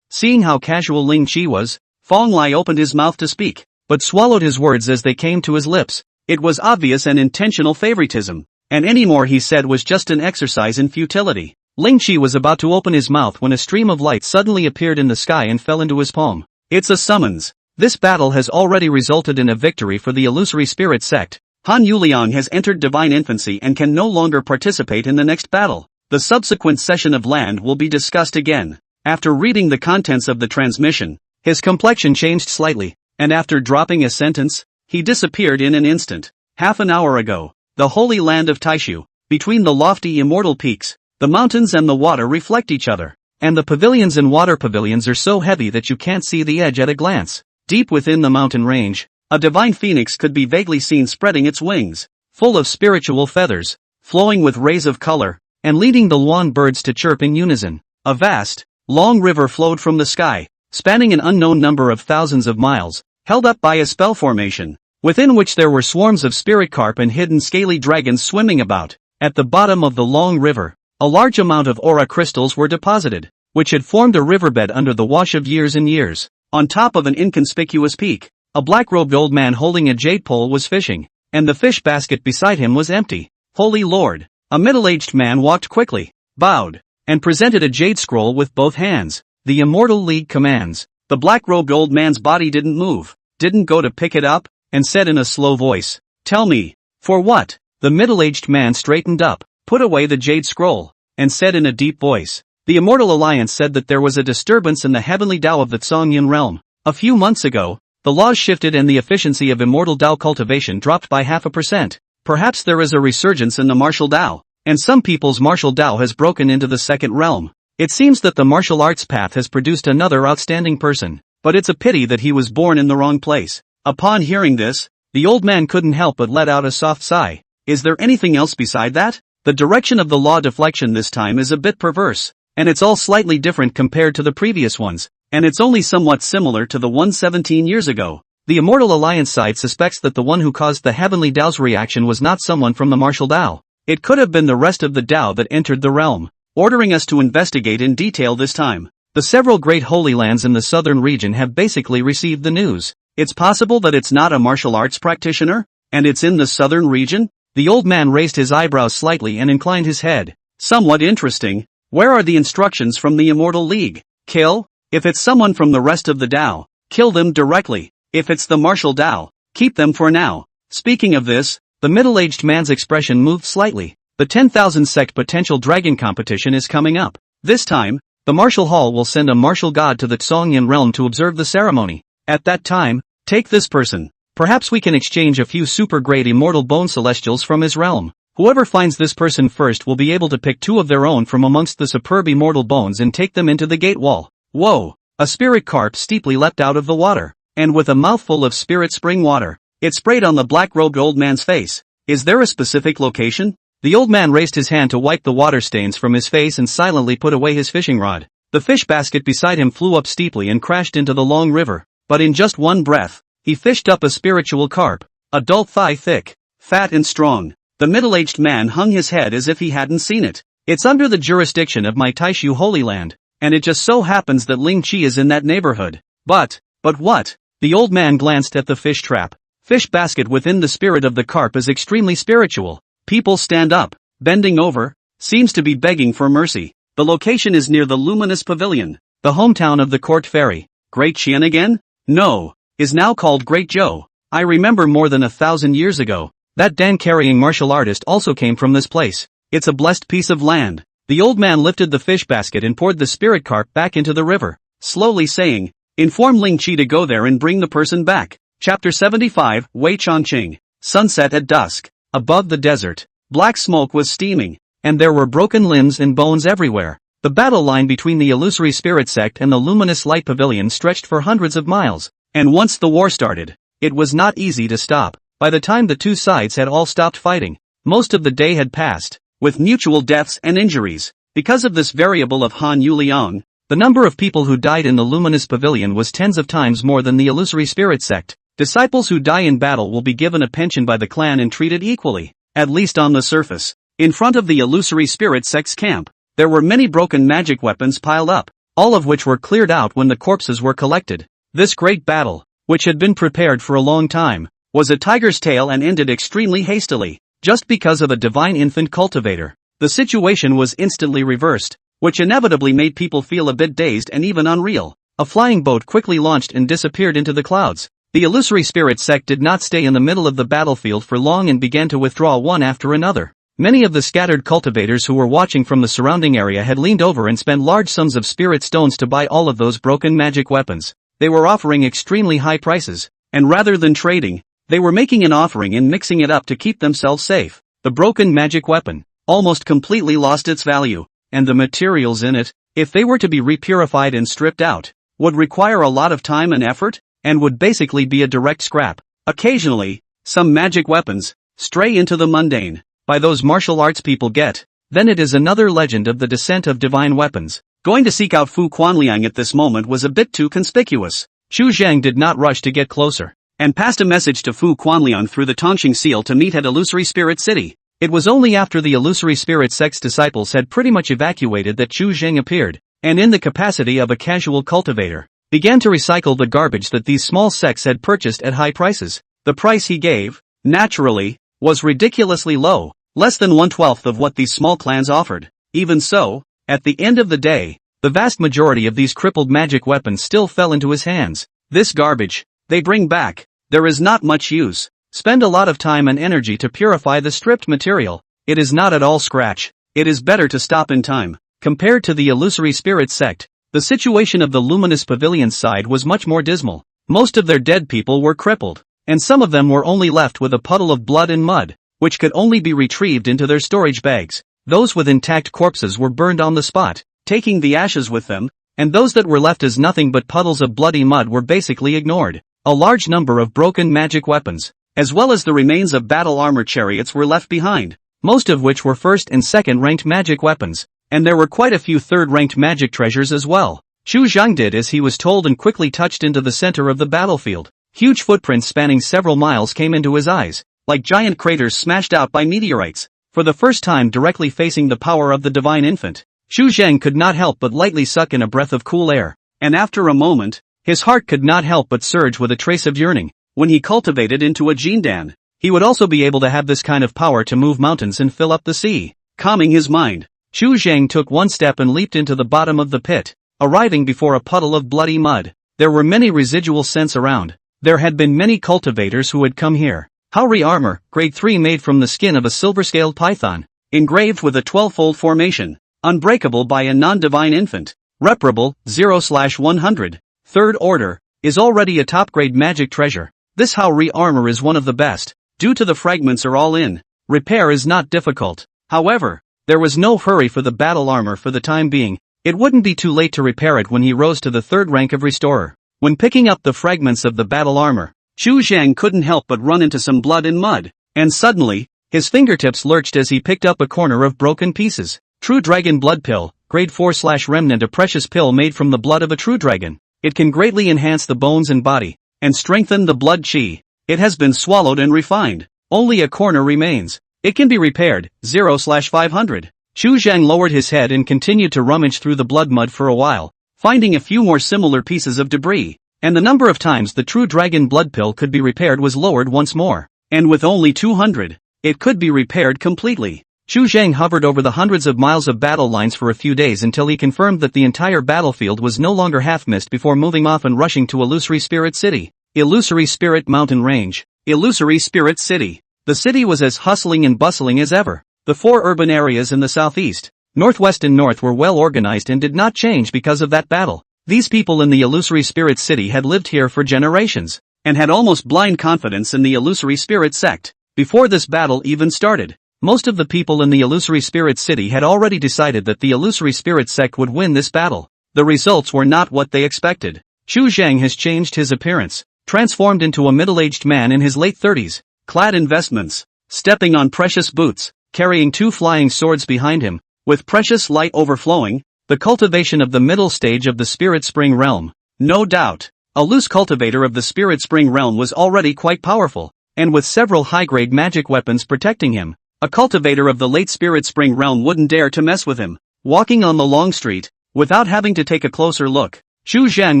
Seeing how casual Ling Qi was, Fong Lai opened his mouth to speak, but swallowed his words as they came to his lips. It was obvious and intentional favoritism, and any more he said was just an exercise in futility. Ling Qi was about to open his mouth when a stream of light suddenly appeared in the sky and fell into his palm. It's a summons. This battle has already resulted in a victory for the illusory spirit sect. Han Yuliang has entered divine infancy and can no longer participate in the next battle. The subsequent session of land will be discussed again. After reading the contents of the transmission, his complexion changed slightly, and after dropping a sentence, he disappeared in an instant. Half an hour ago, the holy land of Taishu, between the lofty immortal peaks, the mountains and the water reflect each other, and the pavilions and water pavilions are so heavy that you can't see the edge at a glance. Deep within the mountain range, a divine phoenix could be vaguely seen spreading its wings, full of spiritual feathers, flowing with rays of color, and leading the Luan birds to chirp in unison. A vast, long river flowed from the sky, spanning an unknown number of thousands of miles, held up by a spell formation, within which there were swarms of spirit carp and hidden scaly dragons swimming about. At the bottom of the long river, a large amount of aura crystals were deposited, which had formed a riverbed under the wash of years and years. On top of an inconspicuous peak, a black-robed old man holding a jade pole was fishing. and the fish basket beside him was empty. Holy Lord! A middle-aged man walked quickly, bowed, and presented a jade scroll with both hands. The Immortal League commands. The black-robed old man's body didn't move, didn't go to pick it up, and said in a slow voice, "Tell me, for what?" The middle-aged man straightened up, put away the jade scroll, and said in a deep voice, "The Immortal Alliance said that there was a disturbance in the heavenly Tao of the Tsongyan realm. A few months ago, the laws shifted and the efficiency of immortal Tao cultivation dropped by 0.5%. Perhaps there is a resurgence in the martial Tao, and some people's martial Tao has broken into the second realm. It seems that the martial arts path has produced another outstanding person, but it's a pity that he was born in the wrong place." Upon hearing this, the old man couldn't help but let out a soft sigh. Is there anything else beside that? The direction of the law deflection this time is a bit perverse, and it's all slightly different compared to the previous ones, and it's only somewhat similar to the one 17 years ago. The Immortal Alliance side suspects that the one who caused the heavenly Tao's reaction was not someone from the martial Tao. It could have been the rest of the Tao that entered the realm, ordering us to investigate in detail this time. The several great holy lands in the southern region have basically received the news. It's possible that it's not a martial arts practitioner, and it's in the southern region? The old man raised his eyebrows slightly and inclined his head. Somewhat interesting. Where are the instructions from the Immortal League? Kill? If it's someone from the rest of the Tao, kill them directly. If it's the martial Tao, keep them for now. Speaking of this, the middle-aged man's expression moved slightly. The 10,000 sect potential dragon competition is coming up. This time, the martial hall will send a martial god to the Tsongyan realm to observe the ceremony. At that time, take this person. Perhaps we can exchange a few super great immortal bone celestials from his realm. Whoever finds this person first will be able to pick 2 of their own from amongst the superb immortal bones and take them into the gate wall. Whoa! A spirit carp steeply leapt out of the water, and with a mouthful of spirit spring water, it sprayed on the black-robed old man's face. Is there a specific location? The old man raised his hand to wipe the water stains from his face and silently put away his fishing rod. The fish basket beside him flew up steeply and crashed into the long river, but in just one breath, he fished up a spiritual carp, adult thigh thick, fat and strong. The middle-aged man hung his head as if he hadn't seen it. It's under the jurisdiction of my Taishu Holy Land, and it just so happens that Ling Chi is in that neighborhood. But what? The old man glanced at the fish trap. Fish basket within the spirit of the carp is extremely spiritual. People stand up, bending over, seems to be begging for mercy. The location is near the Luminous Pavilion, the hometown of the court fairy. Great Qian again? No, is now called Great Zhou. I remember more than 1,000 years ago, that Dan-carrying martial artist also came from this place. It's a blessed piece of land. The old man lifted the fish basket and poured the spirit carp back into the river, slowly saying, "Inform Ling Chi to go there and bring the person back." Chapter 75, Wei Chongqing. Sunset at dusk. Above the desert, black smoke was steaming, and there were broken limbs and bones everywhere. The battle line between the illusory spirit sect and the luminous light pavilion stretched for hundreds of miles, and once the war started, it was not easy to stop. By the time the two sides had all stopped fighting, most of the day had passed, with mutual deaths and injuries. Because of this variable of Han Yuliang, the number of people who died in the luminous pavilion was tens of times more than the illusory spirit sect. Disciples who die in battle will be given a pension by the clan and treated equally, at least on the surface. In front of the illusory spirit sect's camp, there were many broken magic weapons piled up, all of which were cleared out when the corpses were collected. This great battle, which had been prepared for a long time, was a tiger's tale and ended extremely hastily, just because of a divine infant cultivator. The situation was instantly reversed, which inevitably made people feel a bit dazed and even unreal. A flying boat quickly launched and disappeared into the clouds. The illusory spirit sect did not stay in the middle of the battlefield for long and began to withdraw one after another. Many of the scattered cultivators who were watching from the surrounding area had leaned over and spent large sums of spirit stones to buy all of those broken magic weapons. They were offering extremely high prices, and rather than trading, they were making an offering and mixing it up to keep themselves safe. The broken magic weapon almost completely lost its value, and the materials in it, if they were to be repurified and stripped out, would require a lot of time and effort, and would basically be a direct scrap. Occasionally, some magic weapons stray into the mundane. By those martial arts people get, then it is another legend of the descent of divine weapons. Going to seek out Fu Quanliang at this moment was a bit too conspicuous. Chu Zhang did not rush to get closer, and passed a message to Fu Quanliang through the Tongxing seal to meet at Illusory Spirit City. It was only after the Illusory Spirit sect's disciples had pretty much evacuated that Chu Zhang appeared, and in the capacity of a casual cultivator, began to recycle the garbage that these small sects had purchased at high prices. The price he gave, naturally, was ridiculously low, less than 1/12 of what these small clans offered. Even so, at the end of the day, the vast majority of these crippled magic weapons still fell into his hands. This garbage, they bring back, there is not much use. Spend a lot of time and energy to purify the stripped material. It is not at all scratch. It is better to stop in time. Compared to the illusory spirit sect, the situation of the luminous pavilion's side was much more dismal. Most of their dead people were crippled, and some of them were only left with a puddle of blood and mud, which could only be retrieved into their storage bags. Those with intact corpses were burned on the spot, taking the ashes with them, and those that were left as nothing but puddles of bloody mud were basically ignored. A large number of broken magic weapons, as well as the remains of battle armor chariots were left behind, most of which were first and second ranked magic weapons, and there were quite a few third-ranked magic treasures as well. Xu Zhang did as he was told and quickly touched into the center of the battlefield. Huge footprints spanning several miles came into his eyes, like giant craters smashed out by meteorites. For the first time directly facing the power of the divine infant, Xu Zhang could not help but lightly suck in a breath of cool air, and after a moment, his heart could not help but surge with a trace of yearning. When he cultivated into a Jindan, he would also be able to have this kind of power to move mountains and fill up the sea. Calming his mind, Xu Zhang took one step and leaped into the bottom of the pit, arriving before a puddle of bloody mud. There were many residual scents around. There had been many cultivators who had come here. Haori armor, grade 3 made from the skin of a silver-scaled python, engraved with a 12-fold formation, unbreakable by a non-divine infant, reparable, 0/100, third order, is already a top-grade magic treasure. This Haori armor is one of the best, due to the fragments are all in. Repair is not difficult. However, there was no hurry for the battle armor for the time being. It wouldn't be too late to repair it when he rose to the third rank of restorer. When picking up the fragments of the battle armor, Xu Zhang couldn't help but run into some blood and mud, and suddenly, his fingertips lurched as he picked up a corner of broken pieces. True Dragon Blood Pill, grade 4/remnant, a precious pill made from the blood of a true dragon. It can greatly enhance the bones and body, and strengthen the blood chi. It has been swallowed and refined. Only a corner remains. It can be repaired, 0/500. Xu Zhang lowered his head and continued to rummage through the blood mud for a while, finding a few more similar pieces of debris, and the number of times the true dragon blood pill could be repaired was lowered once more, and with only 200, it could be repaired completely. Xu Zhang hovered over the hundreds of miles of battle lines for a few days until he confirmed that the entire battlefield was no longer half-mist before moving off and rushing to Illusory Spirit City. Illusory Spirit Mountain Range. Illusory Spirit City. The city was as hustling and bustling as ever. The 4 urban areas in the southeast, northwest and north were well organized and did not change because of that battle. These people in the Illusory Spirit City had lived here for generations, and had almost blind confidence in the Illusory Spirit sect. Before this battle even started, most of the people in the Illusory Spirit City had already decided that the Illusory Spirit sect would win this battle. The results were not what they expected. Xu Zhang has changed his appearance, transformed into a middle-aged man in his late 30s, clad in vestments, stepping on precious boots, carrying 2 flying swords behind him, with precious light overflowing, the cultivation of the middle stage of the Spirit Spring realm. No doubt, a loose cultivator of the Spirit Spring realm was already quite powerful, and with several high-grade magic weapons protecting him, a cultivator of the late Spirit Spring realm wouldn't dare to mess with him. Walking on the long street, without having to take a closer look, Xu Zhang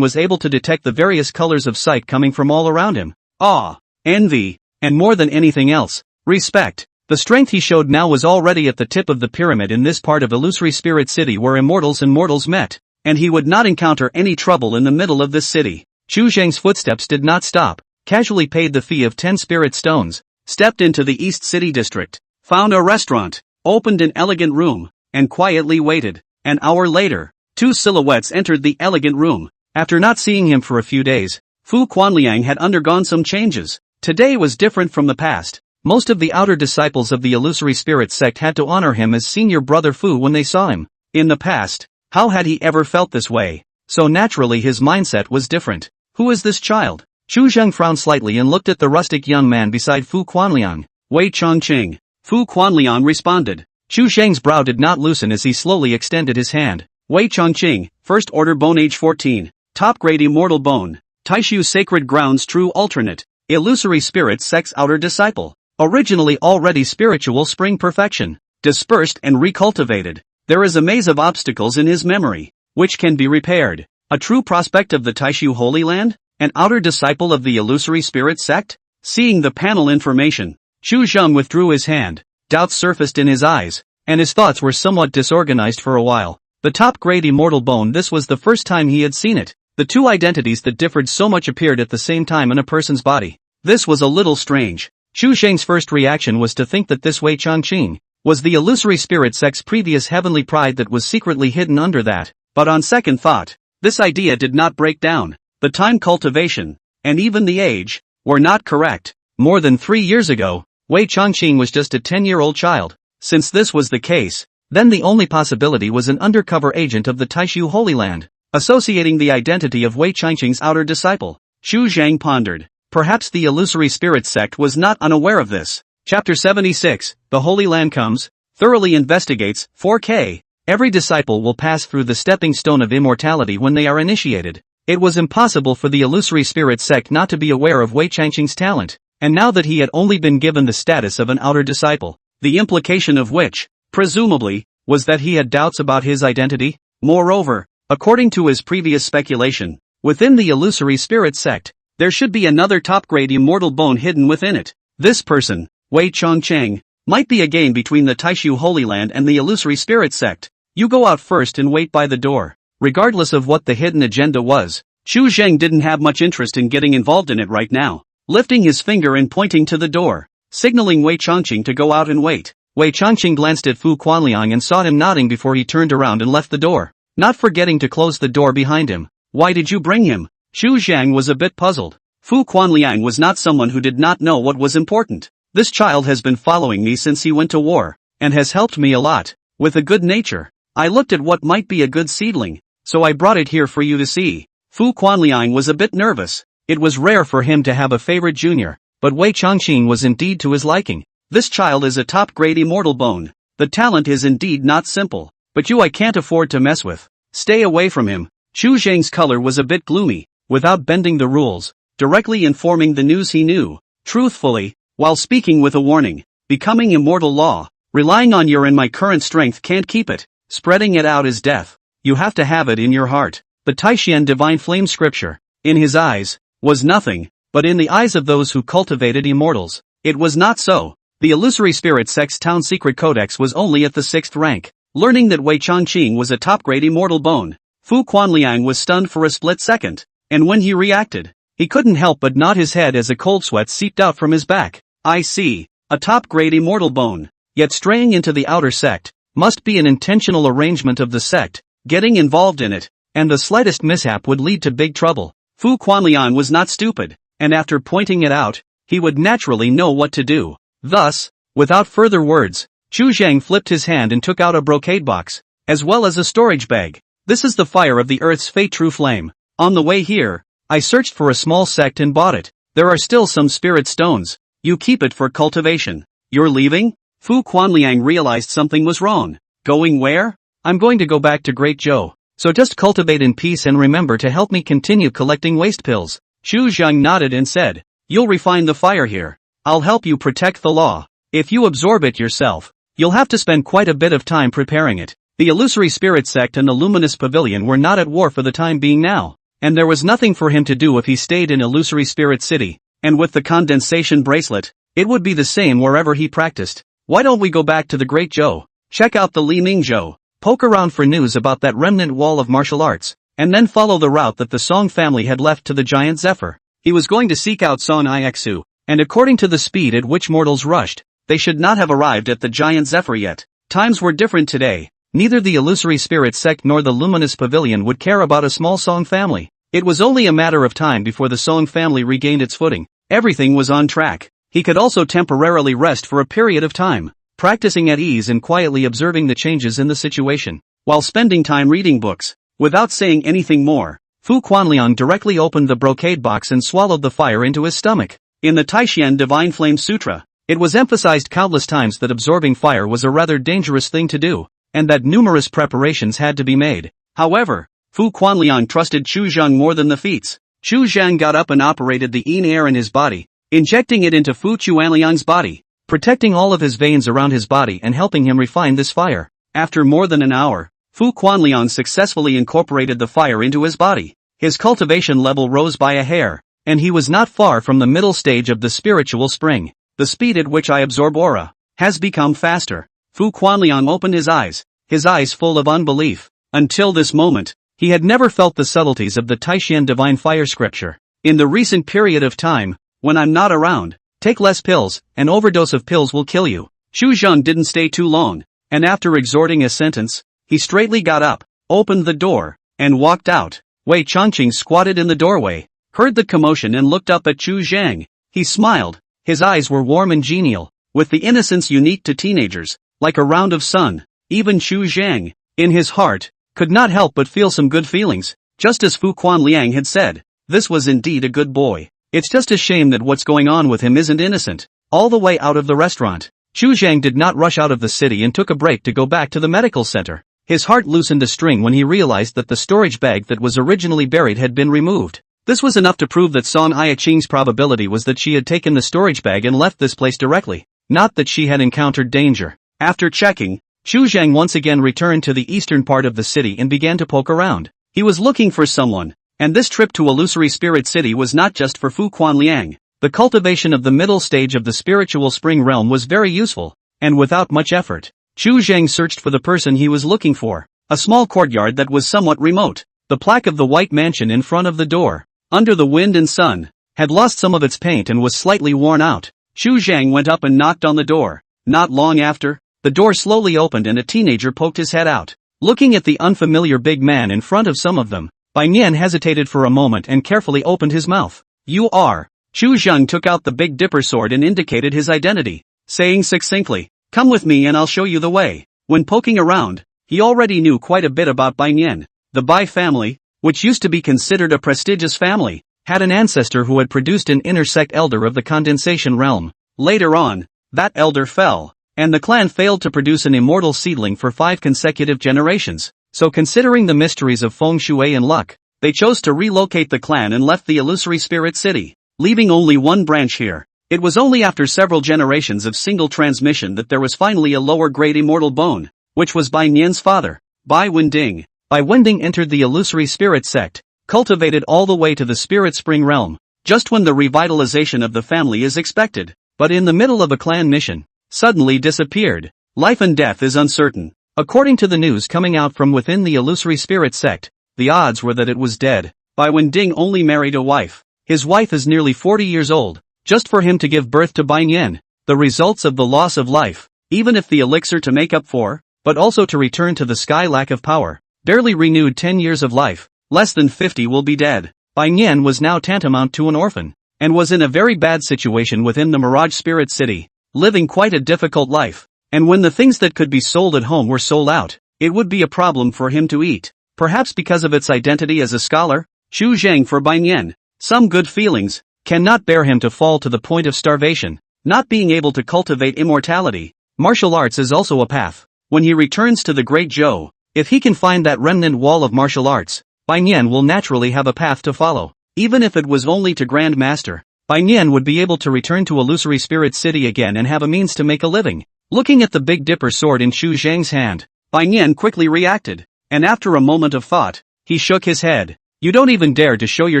was able to detect the various colors of sight coming from all around him. Awe, envy, and more than anything else, respect. The strength he showed now was already at the tip of the pyramid in this part of Illusory Spirit City where immortals and mortals met, and he would not encounter any trouble in the middle of this city. Xu Zhang's footsteps did not stop, casually paid the fee of 10 spirit stones, stepped into the East City district, found a restaurant, opened an elegant room, and quietly waited. An hour later, 2 silhouettes entered the elegant room. After not seeing him for a few days, Fu Quanliang had undergone some changes. Today was different from the past. Most of the outer disciples of the Illusory Spirit sect had to honor him as senior brother Fu when they saw him. In the past, how had he ever felt this way? So naturally his mindset was different. Who is this child? Xu Zhang frowned slightly and looked at the rustic young man beside Fu Quanliang. Wei Chongqing. Fu Quanliang responded. Xu Zhang's brow did not loosen as he slowly extended his hand. Wei Chongqing, First Order Bone Age 14. Top Grade Immortal Bone. Taishu Sacred Grounds True Alternate. Illusory Spirit Sect's Outer Disciple. Originally already spiritual spring perfection. Dispersed and recultivated. There is a maze of obstacles in his memory, which can be repaired. A true prospect of the Taishu Holy Land? An outer disciple of the Illusory Spirit sect? Seeing the panel information, Chu Zheng withdrew his hand, doubts surfaced in his eyes, and his thoughts were somewhat disorganized for a while. The top-grade immortal bone, this was the first time he had seen it. The two identities that differed so much appeared at the same time in a person's body. This was a little strange. Chu Zheng's first reaction was to think that this Wei Changqing was the illusory spirit sect's previous heavenly pride that was secretly hidden under that. But on second thought, this idea did not break down. The time, cultivation, and even the age, were not correct. More than 3 years ago, Wei Changqing was just a 10-year-old child. Since this was the case, then the only possibility was an undercover agent of the Taishu Holy Land, associating the identity of Wei Changqing's outer disciple. Chu Zheng pondered. Perhaps the illusory spirit sect was not unaware of this. Chapter 76, The Holy Land comes, thoroughly investigates. 4K. Every disciple will pass through the stepping stone of immortality when they are initiated. It was impossible for the illusory spirit sect not to be aware of Wei Changqing's talent, and now that he had only been given the status of an outer disciple, the implication of which, presumably, was that he had doubts about his identity. Moreover, according to his previous speculation, within the illusory spirit sect, there should be another top-grade immortal bone hidden within it. This person, Wei Changqing, might be a game between the Taishu Holy Land and the illusory spirit sect. You go out first and wait by the door. Regardless of what the hidden agenda was, Chu Zheng didn't have much interest in getting involved in it right now. Lifting his finger and pointing to the door, signaling Wei Changqing to go out and wait. Wei Changqing glanced at Fu Quanliang and saw him nodding before he turned around and left the door, not forgetting to close the door behind him. Why did you bring him? Chu Zheng was a bit puzzled. Fu Quanliang was not someone who did not know what was important. This child has been following me since he went to war, and has helped me a lot, with a good nature. I looked at what might be a good seedling, so I brought it here for you to see. Fu Quanliang was a bit nervous. It was rare for him to have a favorite junior, but Wei Changqing was indeed to his liking. This child is a top-grade immortal bone. The talent is indeed not simple, but I can't afford to mess with. Stay away from him. Chu Zheng's color was a bit gloomy, without bending the rules, directly informing the news he knew, truthfully, while speaking with a warning. Becoming immortal law, relying on your and my current strength can't keep it. Spreading it out is death. You have to have it in your heart. The Taishan divine flame scripture, in his eyes, was nothing, but in the eyes of those who cultivated immortals, it was not so. The illusory spirit sect's town secret codex was only at the 6th rank. Learning that Wei Changqing was a top-grade immortal bone, Fu Quanliang was stunned for a split second, and when he reacted, he couldn't help but nod his head as a cold sweat seeped out from his back. I see, a top-grade immortal bone, yet straying into the outer sect, must be an intentional arrangement of the sect, getting involved in it, and the slightest mishap would lead to big trouble. Fu Quanliang was not stupid, and after pointing it out, he would naturally know what to do. Thus, without further words, Chu Zheng flipped his hand and took out a brocade box, as well as a storage bag. This is the fire of the earth's fate, true flame. On the way here, I searched for a small sect and bought it. There are still some spirit stones. You keep it for cultivation. You're leaving? Fu Quanliang realized something was wrong. Going where? I'm going to go back to Great Zhou. So just cultivate in peace and remember to help me continue collecting waste pills. Chu Zheng nodded and said, you'll refine the fire here. I'll help you protect the law. If you absorb it yourself, you'll have to spend quite a bit of time preparing it. The illusory spirit sect and the luminous pavilion were not at war for the time being now, and there was nothing for him to do if he stayed in illusory spirit city, and with the condensation bracelet, it would be the same wherever he practiced. Why don't we go back to the Great Zhou, check out the Li Mingzhou, poke around for news about that remnant wall of martial arts, and then follow the route that the Song family had left to the giant Zephyr. He was going to seek out Song Ixu, and according to the speed at which mortals rushed, they should not have arrived at the giant Zephyr yet. Times were different today. Neither the illusory spirit sect nor the luminous pavilion would care about a small Song family. It was only a matter of time before the Song family regained its footing. Everything was on track. He could also temporarily rest for a period of time, practicing at ease and quietly observing the changes in the situation, while spending time reading books. Without saying anything more, Fu Quanliang directly opened the brocade box and swallowed the fire into his stomach. In the Taishan Divine Flame Sutra, it was emphasized countless times that absorbing fire was a rather dangerous thing to do, and that numerous preparations had to be made. However, Fu Quanliang trusted Chu Zheng more than the feats. Chu Zheng got up and operated the yin air in his body, injecting it into Fu Quanliang's body, protecting all of his veins around his body and helping him refine this fire. After more than an hour, Fu Quanliang successfully incorporated the fire into his body. His cultivation level rose by a hair. and he was not far from the middle stage of the spiritual spring. The speed at which I absorb aura has become faster. Fu Quanliang opened his eyes full of unbelief. Until this moment, he had never felt the subtleties of the Taishan divine fire scripture. In the recent period of time, when I'm not around, take less pills, an overdose of pills will kill you. Xu Zheng didn't stay too long, and after exhorting a sentence, he straightly got up, opened the door, and walked out. Wei Chongqing squatted in the doorway, heard the commotion and looked up at Xu Zhang. He smiled, his eyes were warm and genial, with the innocence unique to teenagers, like a round of sun. Even Xu Zhang, in his heart, could not help but feel some good feelings, just as Fu Quanliang had said. This was indeed a good boy. It's just a shame that what's going on with him isn't innocent. All the way out of the restaurant, Xu Zhang did not rush out of the city and took a break to go back to the medical center. His heart loosened a string when he realized that the storage bag that was originally buried had been removed. This was enough to prove that Song Aiqing's probability was that she had taken the storage bag and left this place directly, not that she had encountered danger. After checking, Xu Zhang once again returned to the eastern part of the city and began to poke around. He was looking for someone, and this trip to Illusory Spirit City was not just for Fu Quanliang. The cultivation of the middle stage of the spiritual spring realm was very useful, and without much effort, Xu Zhang searched for the person he was looking for. A small courtyard that was somewhat remote. The plaque of the white mansion in front of the door, under the wind and sun, had lost some of its paint and was slightly worn out. Xu Zhang went up and knocked on the door. Not long after, the door slowly opened and a teenager poked his head out. Looking at the unfamiliar big man in front of some of them, Bai Nian hesitated for a moment and carefully opened his mouth. You are. Xu Zheng took out the Big Dipper sword and indicated his identity, saying succinctly, come with me and I'll show you the way. When poking around, he already knew quite a bit about Bai Nian. The Bai family, which used to be considered a prestigious family, had an ancestor who had produced an inner sect elder of the condensation realm. Later on, that elder fell, and the clan failed to produce an immortal seedling for 5 consecutive generations. So considering the mysteries of feng shui and luck, they chose to relocate the clan and left the Illusory Spirit City, leaving only one branch here. It was only after several generations of single transmission that there was finally a lower-grade immortal bone, which was Bai Nian's father, Bai Wending. Bai Wending entered the Illusory Spirit sect, cultivated all the way to the Spirit Spring realm, just when the revitalization of the family is expected, but in the middle of a clan mission, suddenly disappeared. Life and death is uncertain. According to the news coming out from within the Illusory Spirit sect, the odds were that it was dead. Bai Wending only married a wife. His wife is nearly 40 years old, just for him to give birth to Bai Nian. The results of the loss of life, even if the elixir to make up for, but also to return to the sky lack of power, barely renewed 10 years of life, less than 50 will be dead. Bai Nian was now tantamount to an orphan, and was in a very bad situation within the Mirage Spirit City, living quite a difficult life. And when the things that could be sold at home were sold out, it would be a problem for him to eat, perhaps because of its identity as a scholar. Xu Zhang for Bai Nian, some good feelings, cannot bear him to fall to the point of starvation. Not being able to cultivate immortality, martial arts is also a path. When he returns to the Great Zhou, if he can find that remnant wall of martial arts, Bai Nian will naturally have a path to follow. Even if it was only to Grand Master, Bai Nian would be able to return to Illusory Spirit City again and have a means to make a living. Looking at the Big Dipper sword in Xu Zhang's hand, Bai Nian quickly reacted, and after a moment of thought, he shook his head. You don't even dare to show your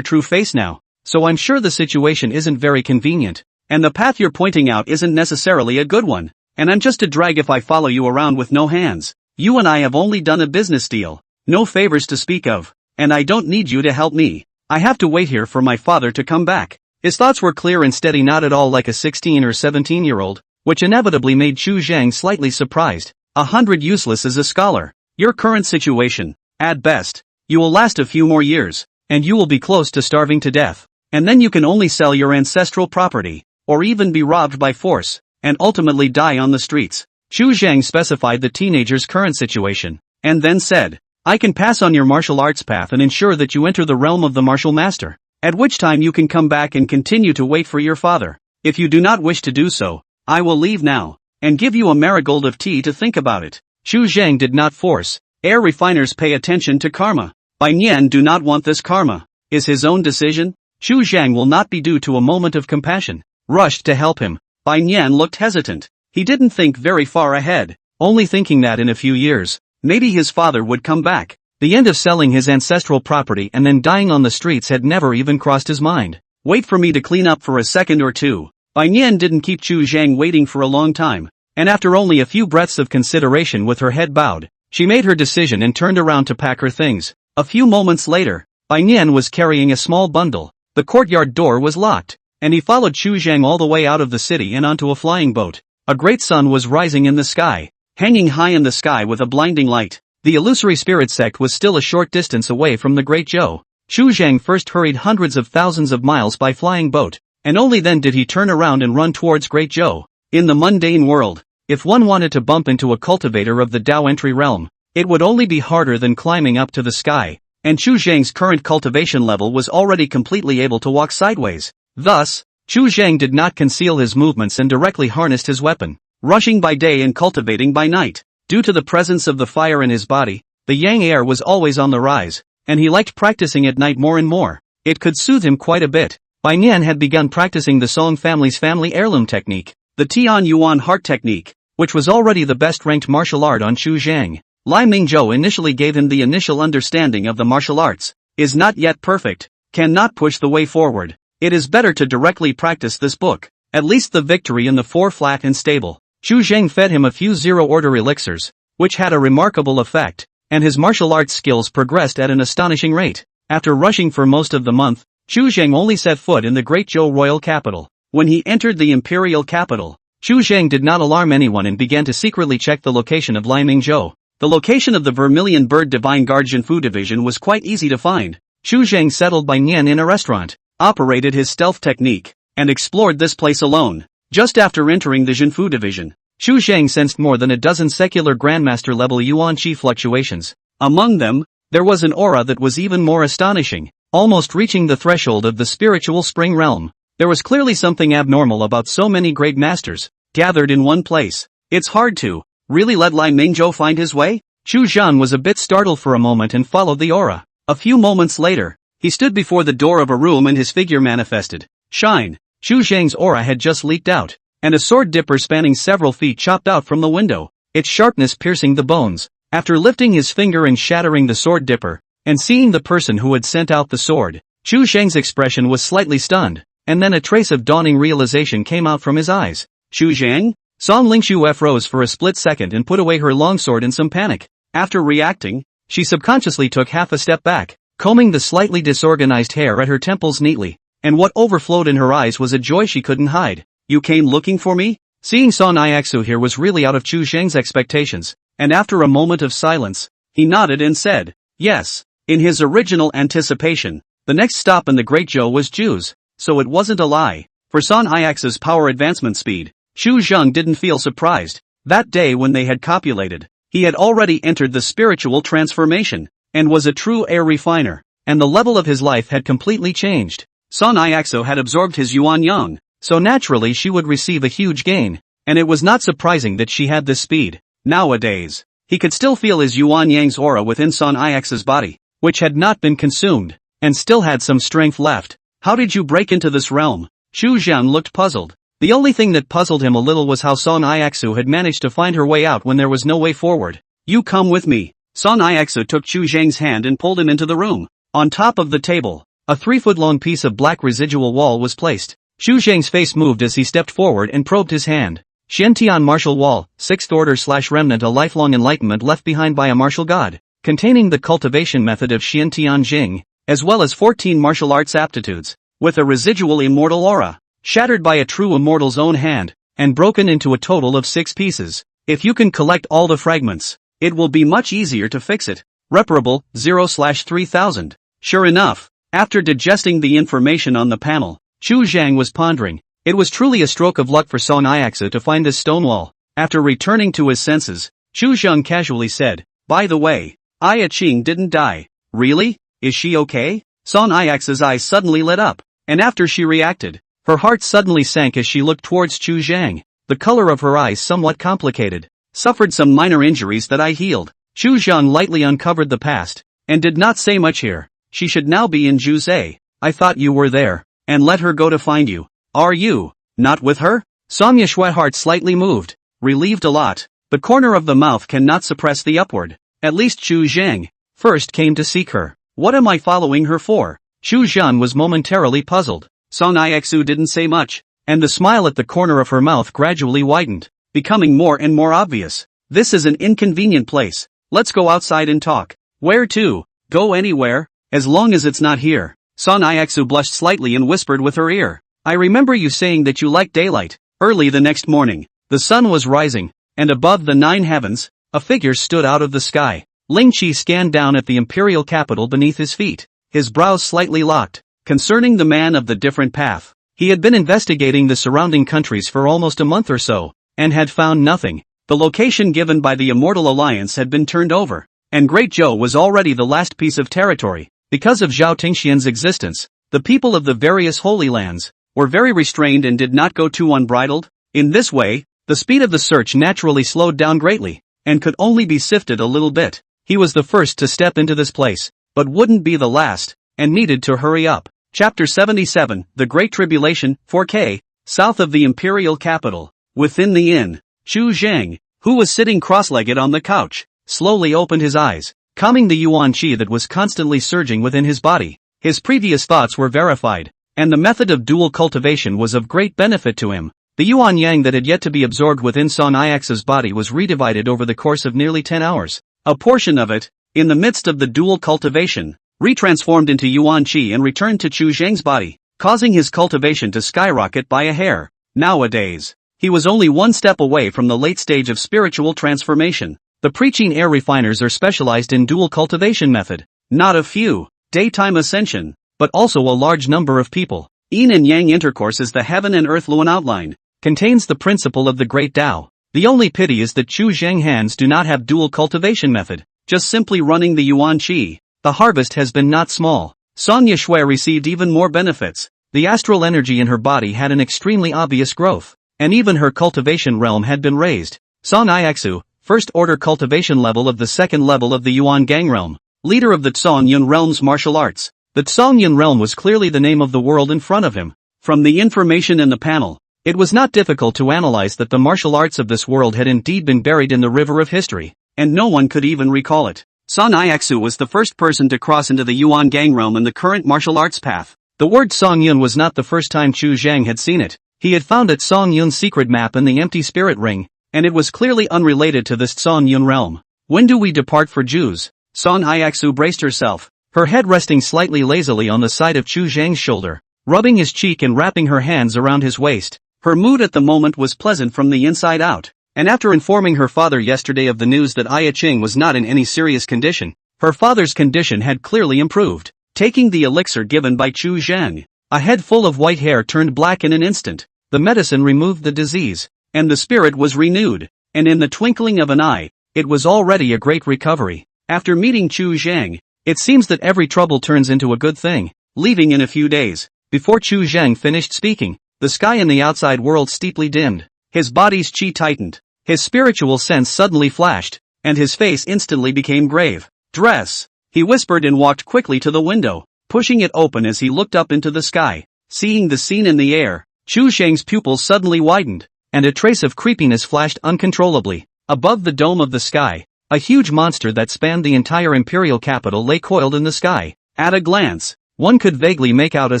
true face now, so I'm sure the situation isn't very convenient, and the path you're pointing out isn't necessarily a good one, and I'm just a drag if I follow you around with no hands. You and I have only done a business deal, no favors to speak of, and I don't need you to help me. I have to wait here for my father to come back. His thoughts were clear and steady, not at all like a 16 or 17-year-old, which inevitably made Xu Zhang slightly surprised. 100 useless as a scholar. Your current situation, at best, you will last a few more years, and you will be close to starving to death. And then you can only sell your ancestral property, or even be robbed by force, and ultimately die on the streets. Xu Zhang specified the teenager's current situation, and then said, I can pass on your martial arts path and ensure that you enter the realm of the martial master, at which time you can come back and continue to wait for your father. If you do not wish to do so, I will leave now, and give you a marigold of tea to think about it. Xu Zhang did not force. Air refiners pay attention to karma. Bai Nian do not want this karma. Is his own decision. Xu Zhang will not be due to a moment of compassion. Rushed to help him. Bai Nian looked hesitant. He didn't think very far ahead, only thinking that in a few years, maybe his father would come back. The end of selling his ancestral property and then dying on the streets had never even crossed his mind. Wait for me to clean up for a second or two. Bai Nian didn't keep Chu Zhang waiting for a long time, and after only a few breaths of consideration with her head bowed, she made her decision and turned around to pack her things. A few moments later, Bai Nian was carrying a small bundle. The courtyard door was locked, and he followed Chu Zhang all the way out of the city and onto a flying boat. A great sun was rising in the sky, hanging high in the sky with a blinding light. The illusory spirit sect was still a short distance away from the Great Zhou. Chu Zhang first hurried hundreds of thousands of miles by flying boat, and only then did he turn around and run towards Great Zhou. In the mundane world, if one wanted to bump into a cultivator of the Dao entry realm, it would only be harder than climbing up to the sky, and Chu Zhang's current cultivation level was already completely able to walk sideways. Thus, Chu Zhang did not conceal his movements and directly harnessed his weapon, rushing by day and cultivating by night. Due to the presence of the fire in his body, the yang air was always on the rise, and he liked practicing at night more and more. It could soothe him quite a bit. Bai Nian had begun practicing the Song family's family heirloom technique, the Tian Yuan heart technique, which was already the best-ranked martial art on Chu Zhang. Li Mingzhou initially gave him the initial understanding of the martial arts. Is not yet perfect, cannot push the way forward. It is better to directly practice this book. At least the victory in the 4 flat and stable. Chu Zhang fed him a few zero-order elixirs, which had a remarkable effect, and his martial arts skills progressed at an astonishing rate. After rushing for most of the month, Chu Zhang only set foot in the Great Zhou royal capital. When he entered the imperial capital, Chu Zhang did not alarm anyone and began to secretly check the location of Li Mingzhou. The location of the Vermilion Bird Divine Guard Jinfu division was quite easy to find. Chu Zhang settled Bai Nian in a restaurant, operated his stealth technique, and explored this place alone. Just after entering the Jinfu division, Chu Zhang sensed more than a dozen secular grandmaster-level yuan qi fluctuations. Among them, there was an aura that was even more astonishing, almost reaching the threshold of the spiritual spring realm. There was clearly something abnormal about so many great masters, gathered in one place. It's hard to really let Li Mingzhou find his way? Chu Zhan was a bit startled for a moment and followed the aura. A few moments later, he stood before the door of a room and his figure manifested. Shine! Chu Zhang's aura had just leaked out, and a sword dipper spanning several feet chopped out from the window, its sharpness piercing the bones. After lifting his finger and shattering the sword dipper, and seeing the person who had sent out the sword, Chu Zhang's expression was slightly stunned, and then a trace of dawning realization came out from his eyes. Chu Zhang? Song Lingshu rose for a split second and put away her longsword in some panic. After reacting, she subconsciously took half a step back, combing the slightly disorganized hair at her temples neatly, and what overflowed in her eyes was a joy she couldn't hide. You came looking for me? Seeing Son Iaksu here was really out of Chu Zhang's expectations, and after a moment of silence, he nodded and said, yes. In his original anticipation, the next stop in the Great Zhou was Ju's, so it wasn't a lie. For Son Iaksu's power advancement speed, Xu Zheng didn't feel surprised. That day when they had copulated, he had already entered the spiritual transformation, and was a true air refiner, and the level of his life had completely changed. Son Iaksu had absorbed his Yuan Yang, so naturally she would receive a huge gain, and it was not surprising that she had this speed. Nowadays, he could still feel his Yuan Yang's aura within Son Iaksu's body, which had not been consumed, and still had some strength left. How did you break into this realm? Xu Zhan looked puzzled. The only thing that puzzled him a little was how Son Iaksu had managed to find her way out when there was no way forward. You come with me. Son Iaksu took Chu Zhang's hand and pulled him into the room. On top of the table, a 3-foot-long piece of black residual wall was placed. Xu Zhang's face moved as he stepped forward and probed his hand. Xiantian Martial Wall, 6th Order/Remnant, a lifelong enlightenment left behind by a martial god, containing the cultivation method of Xiantian Jing, as well as 14 martial arts aptitudes, with a residual immortal aura, shattered by a true immortal's own hand, and broken into a total of 6 pieces. If you can collect all the fragments, it will be much easier to fix it. Reparable, 0/3000. Sure enough, after digesting the information on the panel, Chu Zhang was pondering. It was truly a stroke of luck for Song Iaksu to find this stone wall. After returning to his senses, Chu Zhang casually said, by the way, Aya Qing didn't die. Really? Is she okay? Song Iaksu's eyes suddenly lit up, and after she reacted, her heart suddenly sank as she looked towards Chu Zhang. The color of her eyes somewhat complicated. Suffered some minor injuries that I healed. Chu Zhang lightly uncovered the past, and did not say much here. She should now be in Juzei. I thought you were there, and let her go to find you. Are you not with her? Song Yeshua's heart slightly moved, relieved a lot. The corner of the mouth cannot suppress the upward. At least Chu Zhang first came to seek her. What am I following her for? Xu Zhan was momentarily puzzled. Song Ixu didn't say much, and the smile at the corner of her mouth gradually widened, becoming more and more obvious. This is an inconvenient place. Let's go outside and talk. Where to? Go anywhere, as long as it's not here. Song Ixu blushed slightly and whispered with her ear. I remember you saying that you like daylight. Early the next morning, the sun was rising, and above the 9 heavens, a figure stood out of the sky. Ling Qi scanned down at the imperial capital beneath his feet, his brows slightly locked. Concerning the man of the different path, he had been investigating the surrounding countries for almost a month or so, and had found nothing. The location given by the Immortal Alliance had been turned over, and Great Zhou was already the last piece of territory. Because of Zhao Tingxian's existence, the people of the various Holy Lands were very restrained and did not go too unbridled. In this way, the speed of the search naturally slowed down greatly, and could only be sifted a little bit. He was the first to step into this place, but wouldn't be the last, and needed to hurry up. Chapter 77, The Great Tribulation, 4K, south of the imperial capital. Within the inn, Chu Zheng, who was sitting cross-legged on the couch, slowly opened his eyes, calming the yuan qi that was constantly surging within his body. His previous thoughts were verified, and the method of dual cultivation was of great benefit to him. The yuan yang that had yet to be absorbed within Song Ix's body was redivided over the course of nearly 10 hours. A portion of it, in the midst of the dual cultivation, retransformed into yuan qi and returned to Chu Zheng's body, causing his cultivation to skyrocket by a hair. Nowadays, he was only one step away from the late stage of spiritual transformation. The preaching air refiners are specialized in dual cultivation method. Not a few, daytime ascension, but also a large number of people. Yin and yang intercourse is the heaven and earth Luan outline, contains the principle of the great Tao. The only pity is that Chu Zheng hands do not have dual cultivation method, just simply running the yuan qi. The harvest has been not small. Song Yishui received even more benefits. The astral energy in her body had an extremely obvious growth, and even her cultivation realm had been raised. Song Ixu, first order cultivation level of the second level of the Yuan Gang realm, leader of the Tsong Yun realm's martial arts. The Tsong Yun realm was clearly the name of the world in front of him. From the information in the panel, it was not difficult to analyze that the martial arts of this world had indeed been buried in the river of history, and no one could even recall it. Song Ixu was the first person to cross into the Yuan Gang realm in the current martial arts path. The word Song Yun was not the first time Chu Zheng had seen it. He had found it Song Yun's secret map in the empty spirit ring, and it was clearly unrelated to this Tsong Yun realm. When do we depart for Jews? Song Ixu braced herself, her head resting slightly lazily on the side of Chu Zheng's shoulder, rubbing his cheek and wrapping her hands around his waist. Her mood at the moment was pleasant from the inside out, and after informing her father yesterday of the news that Aya Qing was not in any serious condition, her father's condition had clearly improved. Taking the elixir given by Chu Zheng, a head full of white hair turned black in an instant. The medicine removed the disease, and the spirit was renewed, and in the twinkling of an eye, it was already a great recovery. After meeting Chu Zheng, it seems that every trouble turns into a good thing. Leaving in a few days, before Chu Zheng finished speaking, the sky in the outside world steeply dimmed. His body's qi tightened, his spiritual sense suddenly flashed, and his face instantly became grave. Dress, he whispered and walked quickly to the window, pushing it open as he looked up into the sky. Seeing the scene in the air, Chu Zheng's pupils suddenly widened, and a trace of creepiness flashed uncontrollably. Above the dome of the sky, a huge monster that spanned the entire imperial capital lay coiled in the sky. At a glance, one could vaguely make out a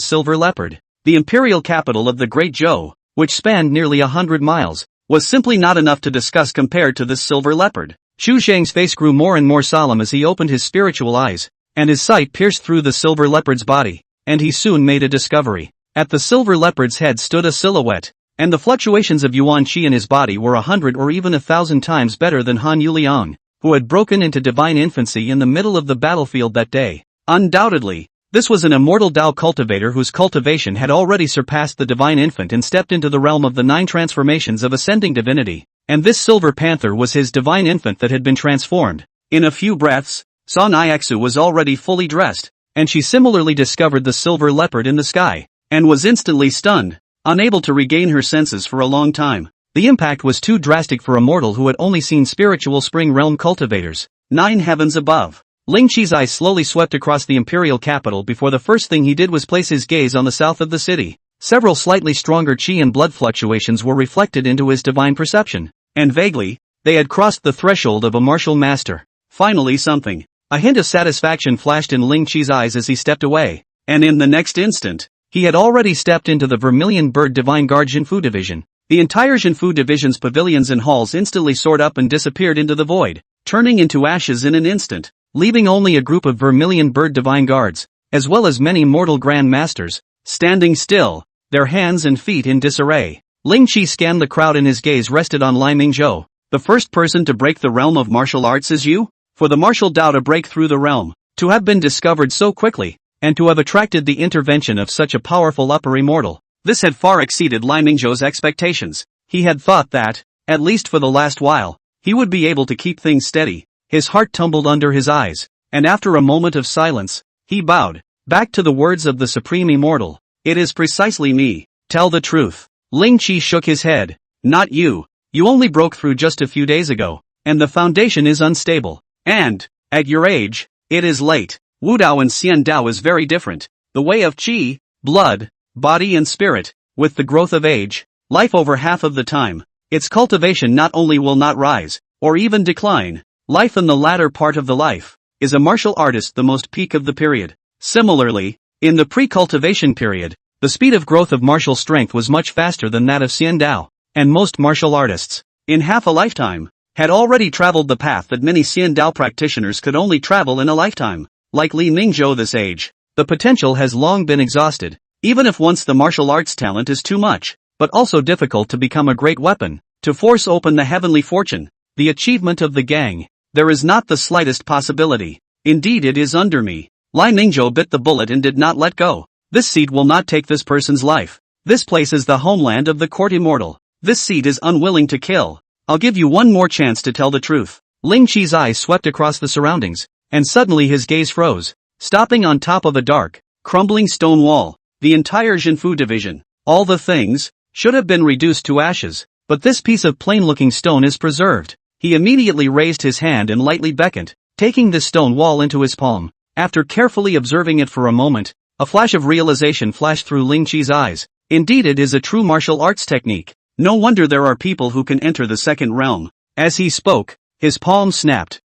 silver leopard. The imperial capital of the Great Zhou, which spanned nearly 100 miles, was simply not enough to discuss compared to this silver leopard. Chu Zheng's face grew more and more solemn as he opened his spiritual eyes, and his sight pierced through the silver leopard's body, and he soon made a discovery. At the silver leopard's head stood a silhouette, and the fluctuations of yuan qi in his body were 100 or even 1,000 times better than Han Yuliang, who had broken into divine infancy in the middle of the battlefield that day. Undoubtedly, this was an immortal Dao cultivator whose cultivation had already surpassed the divine infant and stepped into the realm of the 9 transformations of ascending divinity, and this silver panther was his divine infant that had been transformed. In a few breaths, Song Ixu was already fully dressed, and she similarly discovered the silver leopard in the sky, and was instantly stunned, unable to regain her senses for a long time. The impact was too drastic for a mortal who had only seen spiritual spring realm cultivators. 9 heavens above. Ling Qi's eyes slowly swept across the imperial capital before the first thing he did was place his gaze on the south of the city. Several slightly stronger qi and blood fluctuations were reflected into his divine perception, and vaguely, they had crossed the threshold of a martial master. Finally something. A hint of satisfaction flashed in Ling Qi's eyes as he stepped away, and in the next instant, He had already stepped into the Vermilion Bird Divine Guard Jinfu Division. The entire Jinfu Division's pavilions and halls instantly soared up and disappeared into the void, turning into ashes in an instant, leaving only a group of Vermilion Bird Divine Guards, as well as many mortal Grand Masters, standing still, their hands and feet in disarray. Ling Qi scanned the crowd and his gaze rested on Lai Mingzhou. The first person to break the realm of martial arts is you? For the martial Dao to break through the realm, to have been discovered so quickly, and to have attracted the intervention of such a powerful upper immortal, this had far exceeded Lai Mingzhou's expectations. He had thought that, at least for the last while, he would be able to keep things steady. His heart tumbled under his eyes, and after a moment of silence, he bowed, back to the words of the Supreme Immortal. It is precisely me. Tell the truth. Ling Qi shook his head. Not you. You only broke through just a few days ago, and the foundation is unstable. And, at your age, it is late. Wu Dao and Xian Dao is very different. The way of qi, blood, body and spirit, with the growth of age, life over half of the time, its cultivation not only will not rise, or even decline, life in the latter part of the life, is a martial artist the most peak of the period. Similarly, in the pre-cultivation period, the speed of growth of martial strength was much faster than that of Xian Dao, and most martial artists, in half a lifetime, had already traveled the path that many Xian Dao practitioners could only travel in a lifetime. Like Li Mingzhou this age, the potential has long been exhausted, even if once the martial arts talent is too much, but also difficult to become a great weapon, to force open the heavenly fortune, the achievement of the gang, there is not the slightest possibility. Indeed it is under me. Lai Mingzhou bit the bullet and did not let go. This seat will not take this person's life. This place is the homeland of the court immortal. This seat is unwilling to kill. I'll give you one more chance to tell the truth. Ling Qi's eyes swept across the surroundings, and suddenly his gaze froze, stopping on top of a dark, crumbling stone wall. The entire Jinfu division, all the things, should have been reduced to ashes, but this piece of plain-looking stone is preserved. He immediately raised his hand and lightly beckoned, taking this stone wall into his palm. After carefully observing it for a moment, a flash of realization flashed through Ling Qi's eyes. Indeed it is a true martial arts technique. No wonder there are people who can enter the second realm. As he spoke, his palm snapped.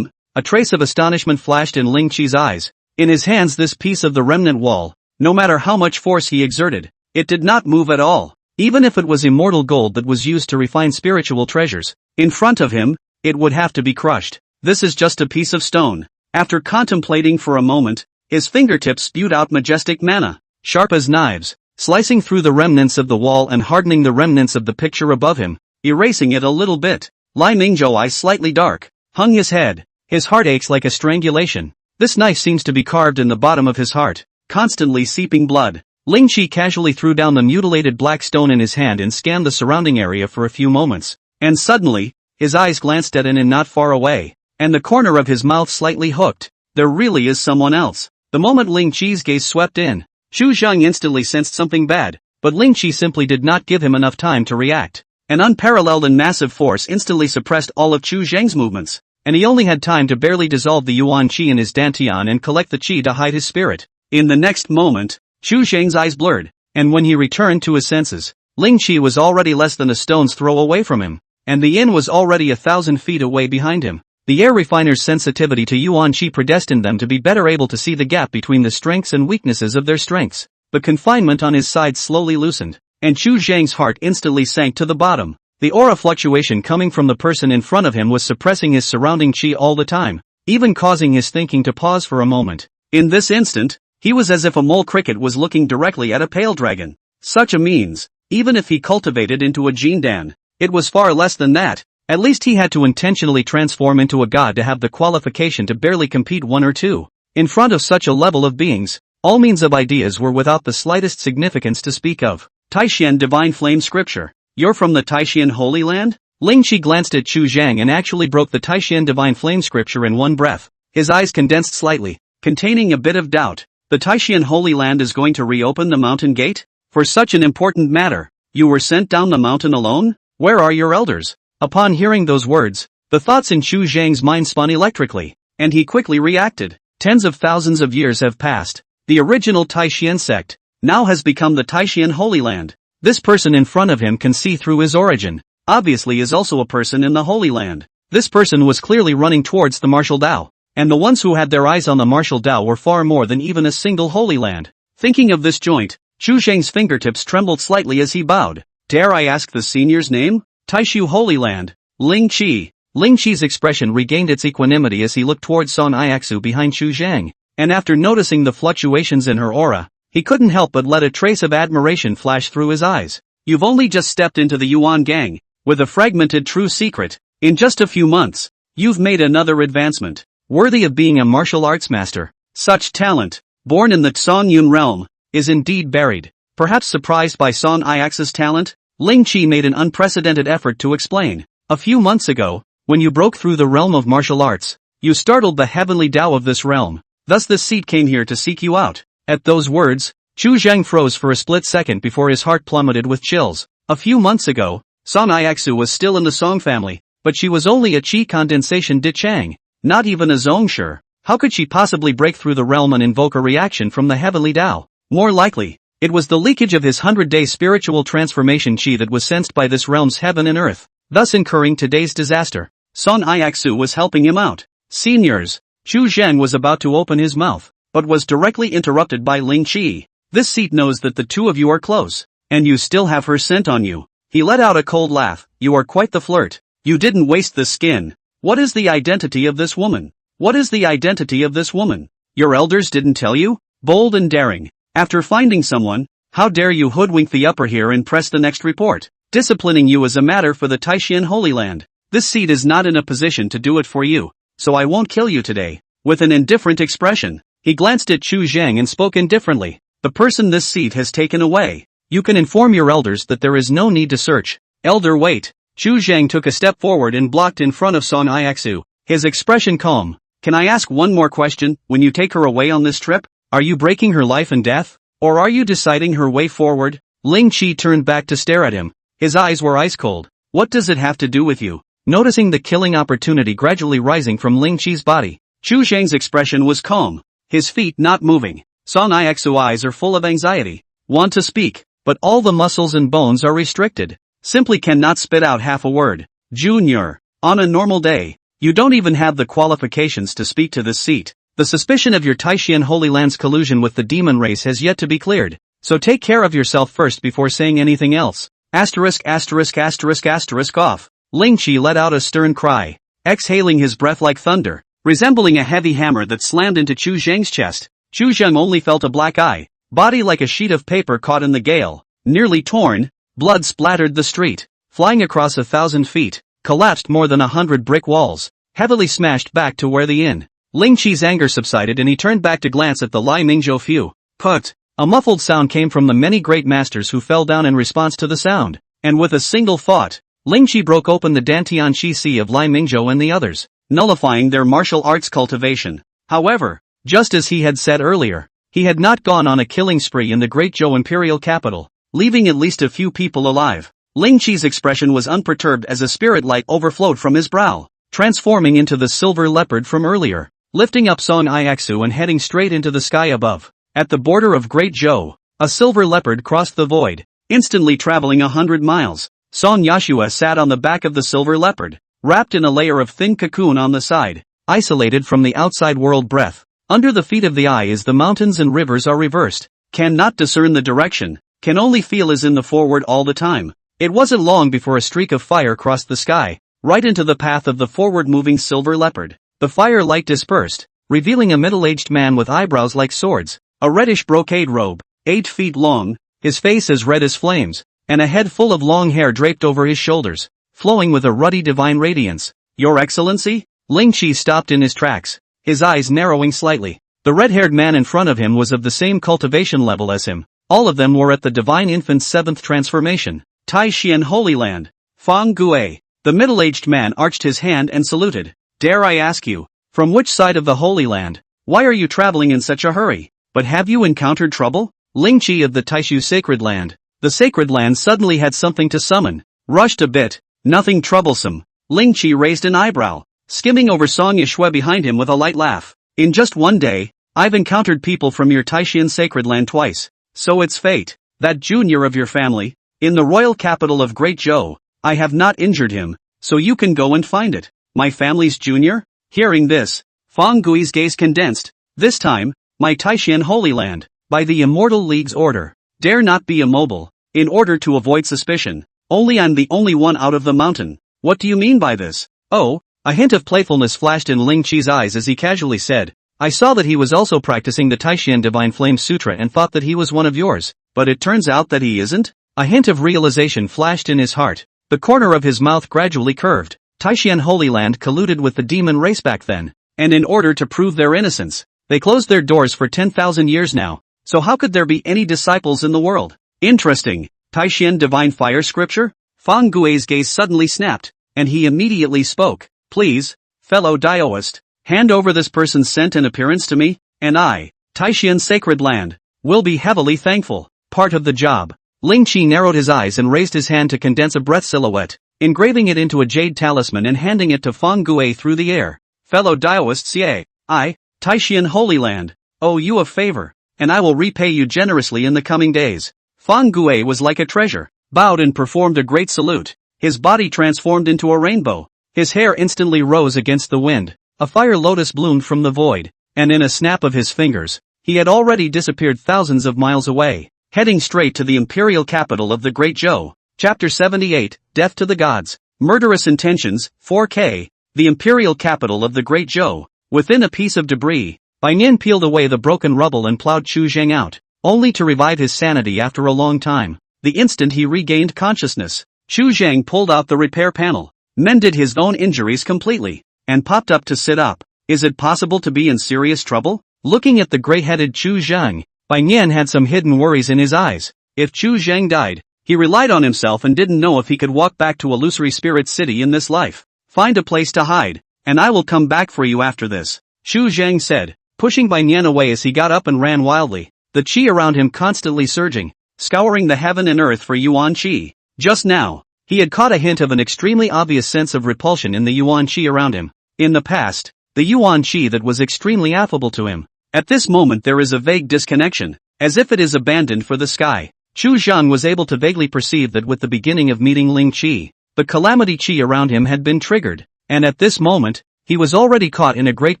A trace of astonishment flashed in Ling Qi's eyes. In his hands this piece of the remnant wall, no matter how much force he exerted, it did not move at all. Even if it was immortal gold that was used to refine spiritual treasures, in front of him, it would have to be crushed. This is just a piece of stone. After contemplating for a moment, his fingertips spewed out majestic mana, sharp as knives, slicing through the remnants of the wall and hardening the remnants of the picture above him, erasing it a little bit. Lai Mingzhou, eyes slightly dark, hung his head. His heart aches like a strangulation. This knife seems to be carved in the bottom of his heart, constantly seeping blood. Ling Qi casually threw down the mutilated black stone in his hand and scanned the surrounding area for a few moments. And suddenly, his eyes glanced at an inn not far away, and the corner of his mouth slightly hooked. There really is someone else. The moment Ling Qi's gaze swept in, Xu Zhang instantly sensed something bad, but Ling Qi simply did not give him enough time to react. An unparalleled and massive force instantly suppressed all of Xu Zhang's movements, and he only had time to barely dissolve the Yuan Qi in his Dantian and collect the Qi to hide his spirit. In the next moment, Xu Zhang's eyes blurred, and when he returned to his senses, Ling Qi was already less than a stone's throw away from him, and the inn was already 1,000 feet away behind him. The air refiner's sensitivity to Yuan Qi predestined them to be better able to see the gap between the strengths and weaknesses of their strengths. The confinement on his side slowly loosened, and Xu Zhang's heart instantly sank to the bottom. The aura fluctuation coming from the person in front of him was suppressing his surrounding Qi all the time, even causing his thinking to pause for a moment. In this instant, he was as if a mole cricket was looking directly at a pale dragon. Such a means, even if he cultivated into a Jindan, it was far less than that. At least he had to intentionally transform into a god to have the qualification to barely compete one or two. In front of such a level of beings, all means of ideas were without the slightest significance to speak of. Taishan Divine Flame Scripture. You're from the Taishan Holy Land? Ling Qi glanced at Xu Zhang and actually broke the Taishan Divine Flame Scripture in one breath. His eyes condensed slightly, containing a bit of doubt. The Taishan Holy Land is going to reopen the mountain gate? For such an important matter, you were sent down the mountain alone? Where are your elders? Upon hearing those words, the thoughts in Xu Zhang's mind spun electrically, and he quickly reacted. Tens of thousands of years have passed. The original Taishan sect now has become the Taishan Holy Land. This person in front of him can see through his origin. Obviously is also a person in the Holy Land. This person was clearly running towards the martial Dao, and the ones who had their eyes on the martial Dao were far more than even a single Holy Land. Thinking of this joint, Chu Zheng's fingertips trembled slightly as he bowed. Dare I ask the senior's name? Taishu Holy Land. Ling Qi. Ling Qi's expression regained its equanimity as he looked towards Song Iaxu behind Chu Zheng, and after noticing the fluctuations in her aura, he couldn't help but let a trace of admiration flash through his eyes. You've only just stepped into the Yuan gang, with a fragmented true secret. In just a few months, you've made another advancement, worthy of being a martial arts master. Such talent, born in the Song-Yun realm, is indeed buried. Perhaps surprised by Song Iaxu's talent, Ling Qi made an unprecedented effort to explain. A few months ago, when you broke through the realm of martial arts, you startled the heavenly Tao of this realm. Thus this seat came here to seek you out. At those words, Chu Zheng froze for a split second before his heart plummeted with chills. A few months ago, Song Iaxu was still in the Song family, but she was only a Qi condensation Di Chang, not even a Zongshi. How could she possibly break through the realm and invoke a reaction from the heavenly Tao? More likely, it was the leakage of his 100-day spiritual transformation Qi that was sensed by this realm's heaven and earth, thus incurring today's disaster. Song Iaxu was helping him out. Seniors. Chu Zheng was about to open his mouth, but was directly interrupted by Ling Qi. This seat knows that the two of you are close, and you still have her scent on you. He let out a cold laugh. You are quite the flirt. You didn't waste the skin. What is the identity of this woman? What is the identity of this woman? Your elders didn't tell you? Bold and daring. After finding someone, how dare you hoodwink the upper here and press the next report? Disciplining you is a matter for the Taishan Holy Land. This seat is not in a position to do it for you, so I won't kill you today. With an indifferent expression, he glanced at Chu Zheng and spoke indifferently. The person this seat has taken away. You can inform your elders that there is no need to search. Elder wait. Chu Zheng took a step forward and blocked in front of Song Iaxu, his expression calm. Can I ask one more question? When you take her away on this trip, are you breaking her life and death? Or are you deciding her way forward? Ling Qi turned back to stare at him. His eyes were ice cold. What does it have to do with you? Noticing the killing opportunity gradually rising from Ling Qi's body, Chu Zheng's expression was calm, his feet not moving. Song Iaxu's eyes are full of anxiety. Want to speak, but all the muscles and bones are restricted. Simply cannot spit out half a word. Junior, on a normal day, you don't even have the qualifications to speak to this seat. The suspicion of your Taishan Holy Land's collusion with the demon race has yet to be cleared, so take care of yourself first before saying anything else. Asterisk asterisk asterisk asterisk off. Ling Qi let out a stern cry, exhaling his breath like thunder, resembling a heavy hammer that slammed into Chu Zheng's chest. Chu Zheng only felt a black eye, body like a sheet of paper caught in the gale, nearly torn, blood splattered the street, flying across 1,000 feet, collapsed more than 100 brick walls, heavily smashed back to where the inn. Ling Qi's anger subsided and he turned back to glance at the Lai Mingzhou few. Put! A muffled sound came from the many great masters who fell down in response to the sound, and with a single thought, Ling Qi broke open the Dantian Qi Si of Lai Mingzhou and the others, nullifying their martial arts cultivation. However, just as he had said earlier, he had not gone on a killing spree in the Great Zhou imperial capital, leaving at least a few people alive. Ling Qi's expression was unperturbed as a spirit light overflowed from his brow, transforming into the silver leopard from earlier, lifting up Song Iaxu and heading straight into the sky above. At the border of Great Zhou, a silver leopard crossed the void, instantly traveling 100 miles. Song Yashua sat on the back of the silver leopard, wrapped in a layer of thin cocoon on the side, isolated from the outside world breath. Under the feet of the eye is the mountains and rivers are reversed, cannot discern the direction, can only feel is in the forward all the time. It wasn't long before a streak of fire crossed the sky, right into the path of the forward-moving silver leopard. The fire light dispersed, revealing a middle-aged man with eyebrows like swords, a reddish brocade robe, 8 feet long, his face as red as flames, and a head full of long hair draped over his shoulders, flowing with a ruddy divine radiance. Your Excellency? Ling Qi stopped in his tracks, his eyes narrowing slightly. The red-haired man in front of him was of the same cultivation level as him. All of them were at the divine infant's 7th transformation. Taishan Holy Land. Fang Gue. The middle-aged man arched his hand and saluted. Dare I ask you, from which side of the Holy Land? Why are you traveling in such a hurry? But have you encountered trouble? Ling Qi of the Taishu Sacred Land. The Sacred Land suddenly had something to summon. Rushed a bit. Nothing troublesome. Ling Qi raised an eyebrow, skimming over Song Yashue behind him with a light laugh. In just one day, I've encountered people from your Taishan Sacred Land twice. So it's fate. That junior of your family, in the royal capital of Great Zhou, I have not injured him, so you can go and find it. My family's junior? Hearing this, Fang Gui's gaze condensed. This time, my Taishan Holy Land. By the Immortal League's order, Dare not be immobile. In order to avoid suspicion. Only I'm the only one out of the mountain. What do you mean by this? Oh, a hint of playfulness flashed in Ling Chi's eyes as he casually said, I saw that he was also practicing the Taishan Divine Flame Sutra and thought that he was one of yours, but it turns out that he isn't? A hint of realization flashed in his heart. The corner of his mouth gradually curved. Taishan Holy Land colluded with the demon race back then, and in order to prove their innocence, they closed their doors for 10,000 years now, so how could there be any disciples in the world? Interesting. Taishan Divine Fire Scripture? Fang Gui's gaze suddenly snapped, and he immediately spoke. Please, fellow Daoist, hand over this person's scent and appearance to me, and I, Taishan Sacred Land, will be heavily thankful. Part of the job. Ling Chi narrowed his eyes and raised his hand to condense a breath silhouette, engraving it into a jade talisman and handing it to Fang Gui through the air. Fellow Daoists, I, Taishan Holy Land, owe you a favor, and I will repay you generously in the coming days. Fang Gui was like a treasure, bowed and performed a great salute. His body transformed into a rainbow. His hair instantly rose against the wind. A fire lotus bloomed from the void, and in a snap of his fingers, he had already disappeared thousands of miles away, heading straight to the imperial capital of the Great Zhou. Chapter 78, Death to the Gods. Murderous Intentions, 4K, the imperial capital of the Great Zhou. Within a piece of debris, Bai Nian peeled away the broken rubble and plowed Chu Zheng out, only to revive his sanity after a long time. The instant he regained consciousness, Chu Zheng pulled out the repair panel, mended his own injuries completely, and popped up to sit up. Is it possible to be in serious trouble? Looking at the gray-headed Chu Zheng, Bai Nian had some hidden worries in his eyes. If Chu Zheng died, he relied on himself and didn't know if he could walk back to Illusory Spirit City in this life. Find a place to hide, and I will come back for you after this, Chu Zheng said, pushing Bai Nian away as he got up and ran wildly, the chi around him constantly surging, scouring the heaven and earth for Yuan Chi. Just now, he had caught a hint of an extremely obvious sense of repulsion in the Yuan Chi around him. In the past, the Yuan Chi that was extremely affable to him. At this moment there is a vague disconnection, as if it is abandoned for the sky. Chu Zhang was able to vaguely perceive that with the beginning of meeting Ling Chi, the calamity chi around him had been triggered, and at this moment, he was already caught in a great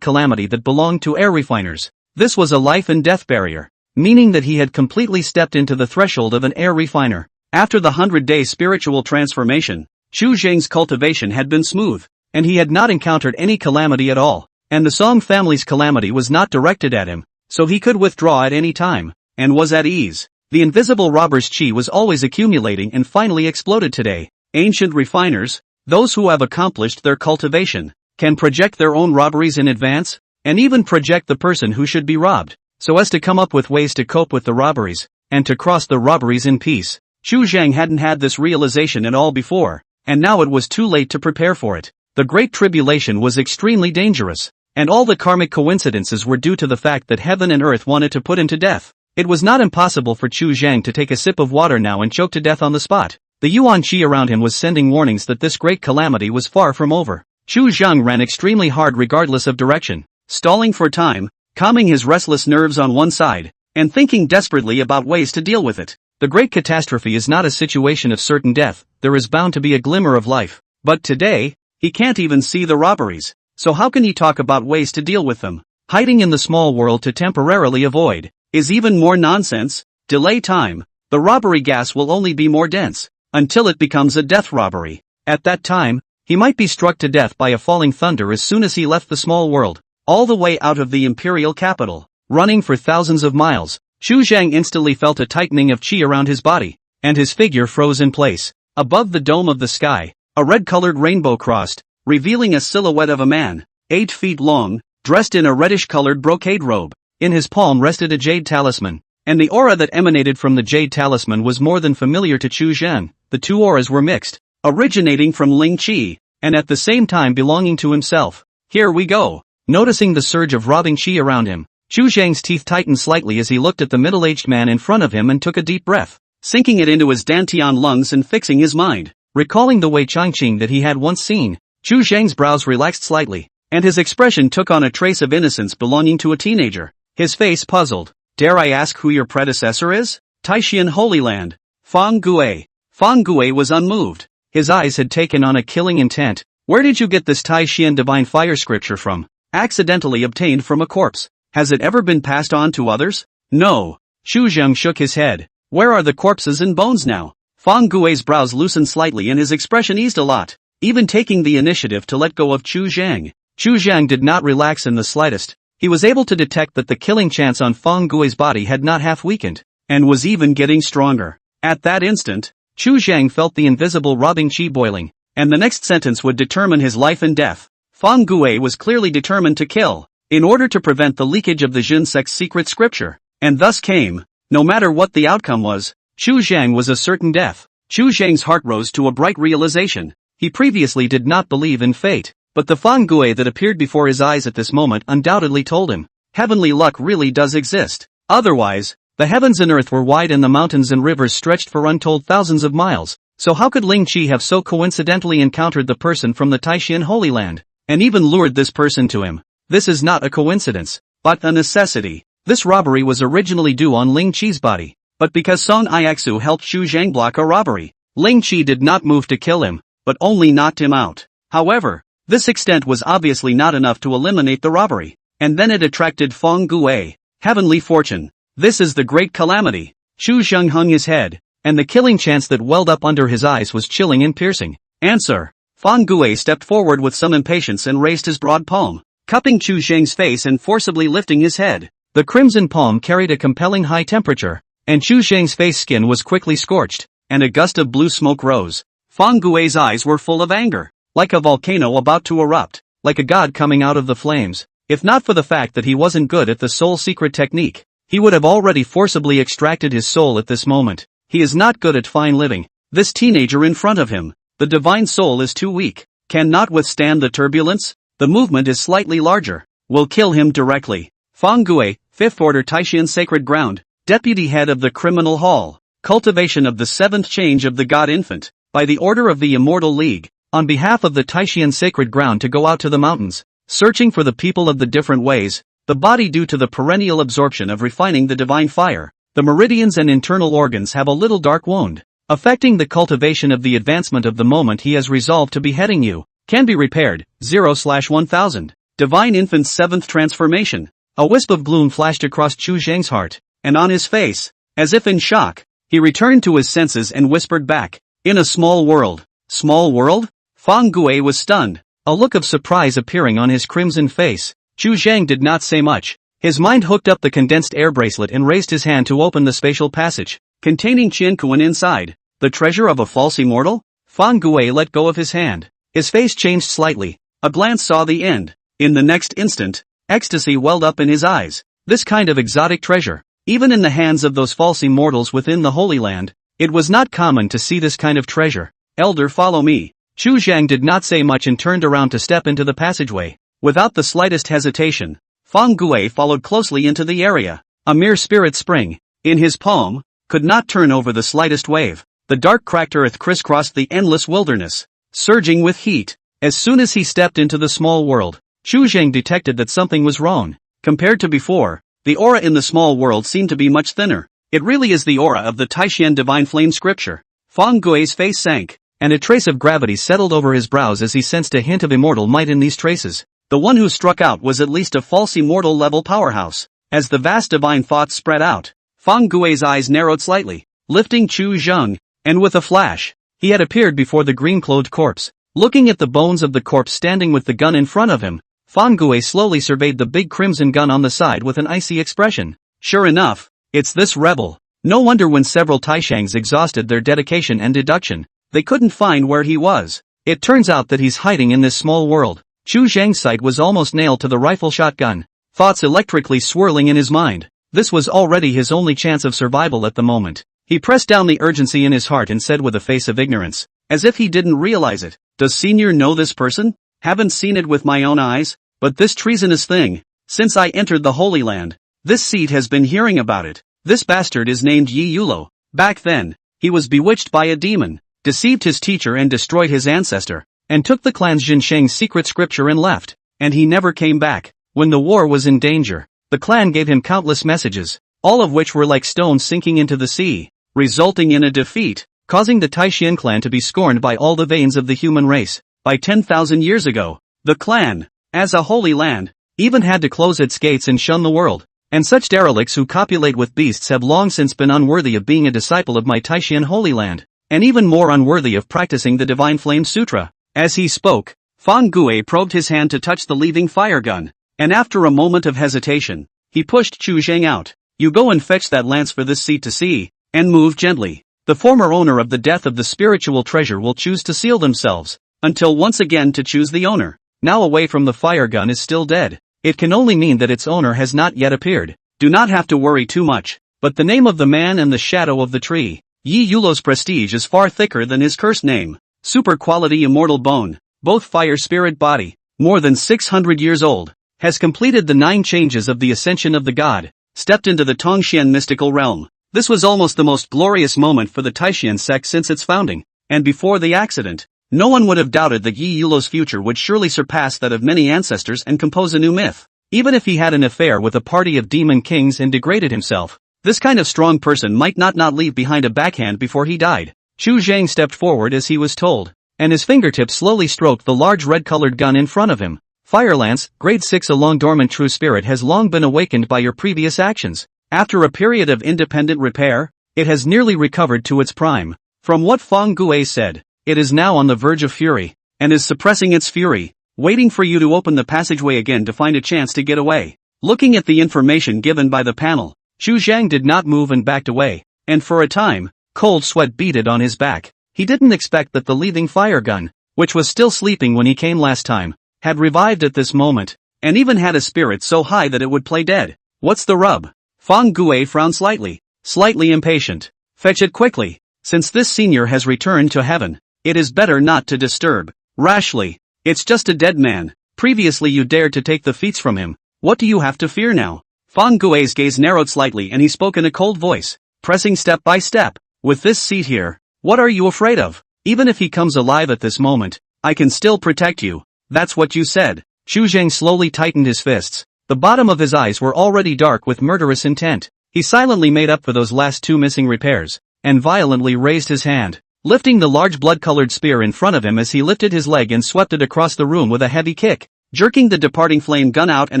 calamity that belonged to air refiners. This was a life and death barrier, meaning that he had completely stepped into the threshold of an air refiner. After the 100-day spiritual transformation, Chu Zheng's cultivation had been smooth, and he had not encountered any calamity at all, and the Song family's calamity was not directed at him, so he could withdraw at any time, and was at ease. The invisible robber's chi was always accumulating and finally exploded today. Ancient refiners, those who have accomplished their cultivation, can project their own robberies in advance, and even project the person who should be robbed, so as to come up with ways to cope with the robberies, and to cross the robberies in peace. Chu Zheng hadn't had this realization at all before, and now it was too late to prepare for it. The Great Tribulation was extremely dangerous, and all the karmic coincidences were due to the fact that heaven and earth wanted to put him to death. It was not impossible for Chu Zheng to take a sip of water now and choke to death on the spot. The Yuan Chi around him was sending warnings that this great calamity was far from over. Chu Zheng ran extremely hard regardless of direction, stalling for time, calming his restless nerves on one side, and thinking desperately about ways to deal with it. The great catastrophe is not a situation of certain death, there is bound to be a glimmer of life. But today, he can't even see the robberies, so how can he talk about ways to deal with them? Hiding in the small world to temporarily avoid is even more nonsense. Delay time. The robbery gas will only be more dense, until it becomes a death robbery. At that time, he might be struck to death by a falling thunder as soon as he left the small world, all the way out of the imperial capital. Running for thousands of miles, Chu Zheng instantly felt a tightening of chi around his body, and his figure froze in place. Above the dome of the sky, a red-colored rainbow crossed, revealing a silhouette of a man, 8 feet long, dressed in a reddish-colored brocade robe. In his palm rested a jade talisman, and the aura that emanated from the jade talisman was more than familiar to Chu Zheng. The two auras were mixed, originating from Ling Chi, and at the same time belonging to himself. Here we go. Noticing the surge of robbing chi around him, Chu Zheng's teeth tightened slightly as he looked at the middle-aged man in front of him and took a deep breath, sinking it into his dantian lungs and fixing his mind. Recalling the Wei Changqing that he had once seen, Chu Zheng's brows relaxed slightly, and his expression took on a trace of innocence belonging to a teenager. His face puzzled. Dare I ask who your predecessor is? Taishan Holy Land. Fang Gui. Fang Gui was unmoved. His eyes had taken on a killing intent. Where did you get this Taishan Divine Fire Scripture from? Accidentally obtained from a corpse. Has it ever been passed on to others? No. Chu Zheng shook his head. Where are the corpses and bones now? Fang Gui's brows loosened slightly and his expression eased a lot, even taking the initiative to let go of Chu Zhang. Chu Zhang did not relax in the slightest. He was able to detect that the killing chance on Fang Gui's body had not half weakened, and was even getting stronger. At that instant, Chu Zhang felt the invisible robbing chi boiling, and the next sentence would determine his life and death. Fang Gui was clearly determined to kill, in order to prevent the leakage of the Jin sect's secret scripture, and thus came, no matter what the outcome was, Chu Zhang was a certain death. Chu Zhang's heart rose to a bright realization. He previously did not believe in fate, but the Fang Gui that appeared before his eyes at this moment undoubtedly told him, heavenly luck really does exist. Otherwise, the heavens and earth were wide and the mountains and rivers stretched for untold thousands of miles, so how could Ling Qi have so coincidentally encountered the person from the Taishan Holy Land, and even lured this person to him? This is not a coincidence, but a necessity. This robbery was originally due on Ling Qi's body, but because Song Ixu helped Chu Zhang block a robbery, Ling Qi did not move to kill him, but only knocked him out. However, this extent was obviously not enough to eliminate the robbery, and then it attracted Fang Gui. Heavenly fortune. This is the great calamity. Chu Zhang hung his head, and the killing chance that welled up under his eyes was chilling and piercing. Answer. Fang Gui stepped forward with some impatience and raised his broad palm, cupping Chu Zhang's face and forcibly lifting his head. The crimson palm carried a compelling high temperature, and Chu Zhang's face skin was quickly scorched, and a gust of blue smoke rose. Fang Gui's eyes were full of anger, like a volcano about to erupt, like a god coming out of the flames. If not for the fact that he wasn't good at the soul secret technique, he would have already forcibly extracted his soul at this moment. He is not good at fine living. This teenager in front of him, the divine soul is too weak, cannot withstand the turbulence. The movement is slightly larger, will kill him directly. Fang Gui, 5th Order Taishan Sacred Ground, Deputy Head of the Criminal Hall, cultivation of the 7th change of the God Infant, by the order of the Immortal League, on behalf of the Taishan Sacred Ground to go out to the mountains, searching for the people of the different ways, the body due to the perennial absorption of refining the divine fire, the meridians and internal organs have a little dark wound, affecting the cultivation of the advancement of the moment he has resolved to beheading you, can be repaired, 0/1000. Divine Infant's 7th transformation. A wisp of gloom flashed across Chu Zhang's heart, and on his face, as if in shock, he returned to his senses and whispered back, in a small world. Small world? Fang Gui was stunned, a look of surprise appearing on his crimson face. Chu Zhang did not say much. His mind hooked up the condensed air bracelet and raised his hand to open the spatial passage, containing Qian Kuan inside. The treasure of a false immortal? Fang Gui let go of his hand. His face changed slightly. A glance saw the end. In the next instant, ecstasy welled up in his eyes. This kind of exotic treasure, even in the hands of those false immortals within the Holy Land, it was not common to see this kind of treasure. Elder, follow me. Chu Zhang did not say much and turned around to step into the passageway. Without the slightest hesitation, Fang Gui followed closely into the area. A mere spirit spring, in his palm, could not turn over the slightest wave. The dark cracked earth crisscrossed the endless wilderness, surging with heat. As soon as he stepped into the small world, Chu Zhang detected that something was wrong. Compared to before, the aura in the small world seemed to be much thinner. It really is the aura of the Taishan Divine Flame scripture. Fang Gui's face sank, and a trace of gravity settled over his brows as he sensed a hint of immortal might in these traces. The one who struck out was at least a false immortal level powerhouse. As the vast divine thoughts spread out, Fang Gui's eyes narrowed slightly, lifting Chu Zhang, and with a flash, he had appeared before the green-clothed corpse. Looking at the bones of the corpse standing with the gun in front of him, Fang Gui slowly surveyed the big crimson gun on the side with an icy expression. Sure enough, it's this rebel. No wonder when several Taishangs exhausted their dedication and deduction, they couldn't find where he was. It turns out that he's hiding in this small world. Chu Zhang's sight was almost nailed to the rifle shotgun, thoughts electrically swirling in his mind. This was already his only chance of survival at the moment. He pressed down the urgency in his heart and said with a face of ignorance, as if he didn't realize it, "Does Senior know this person? Haven't seen it with my own eyes, but this treasonous thing, since I entered the Holy Land, this seed has been hearing about it. This bastard is named Yi Yulo. Back then, he was bewitched by a demon, deceived his teacher and destroyed his ancestor, and took the clan's Jinsheng's secret scripture and left, and he never came back. When the war was in danger, the clan gave him countless messages, all of which were like stones sinking into the sea, resulting in a defeat, causing the Taishan clan to be scorned by all the veins of the human race. By 10,000 years ago, the clan, as a holy land, even had to close its gates and shun the world. And such derelicts who copulate with beasts have long since been unworthy of being a disciple of my Taishan Holy Land, and even more unworthy of practicing the Divine Flame Sutra. As he spoke, Fang Gue probed his hand to touch the leaving fire gun, and after a moment of hesitation, he pushed Chu Zhang out. You go and fetch that lance for this seat to see, and move gently. The former owner of the death of the spiritual treasure will choose to seal themselves, until once again to choose the owner. Now away from the fire gun is still dead. It can only mean that its owner has not yet appeared. Do not have to worry too much, but the name of the man and the shadow of the tree. Yi Yulo's prestige is far thicker than his cursed name. Super quality immortal bone, both fire spirit body, more than 600 years old, has completed the 9 changes of the ascension of the god, stepped into the Tongxian mystical realm. This was almost the most glorious moment for the Taishan sect since its founding, and before the accident, no one would have doubted that Yi Yulo's future would surely surpass that of many ancestors and compose a new myth. Even if he had an affair with a party of demon kings and degraded himself, this kind of strong person might not leave behind a backhand before he died. Chu Zhang stepped forward as he was told, and his fingertips slowly stroked the large red-colored gun in front of him. Fire Lance, Grade 6. A long-dormant true spirit has long been awakened by your previous actions. After a period of independent repair, it has nearly recovered to its prime. From what Fang Gue said, it is now on the verge of fury, and is suppressing its fury, waiting for you to open the passageway again to find a chance to get away. Looking at the information given by the panel, Chu Zhang did not move and backed away, and for a time, cold sweat beaded on his back. He didn't expect that the leaving fire gun, which was still sleeping when he came last time, had revived at this moment, and even had a spirit so high that it would play dead. What's the rub? Fang Gue frowned slightly impatient. Fetch it quickly. Since this senior has returned to heaven, it is better not to disturb. Rashly. It's just a dead man. Previously you dared to take the feats from him. What do you have to fear now? Fang Gue's gaze narrowed slightly and he spoke in a cold voice, pressing step by step. With this seat here, what are you afraid of? Even if he comes alive at this moment, I can still protect you. That's what you said. Chu Zhang slowly tightened his fists. The bottom of his eyes were already dark with murderous intent. He silently made up for those last 2 missing repairs, and violently raised his hand, lifting the large blood-colored spear in front of him as he lifted his leg and swept it across the room with a heavy kick, jerking the departing flame gun out and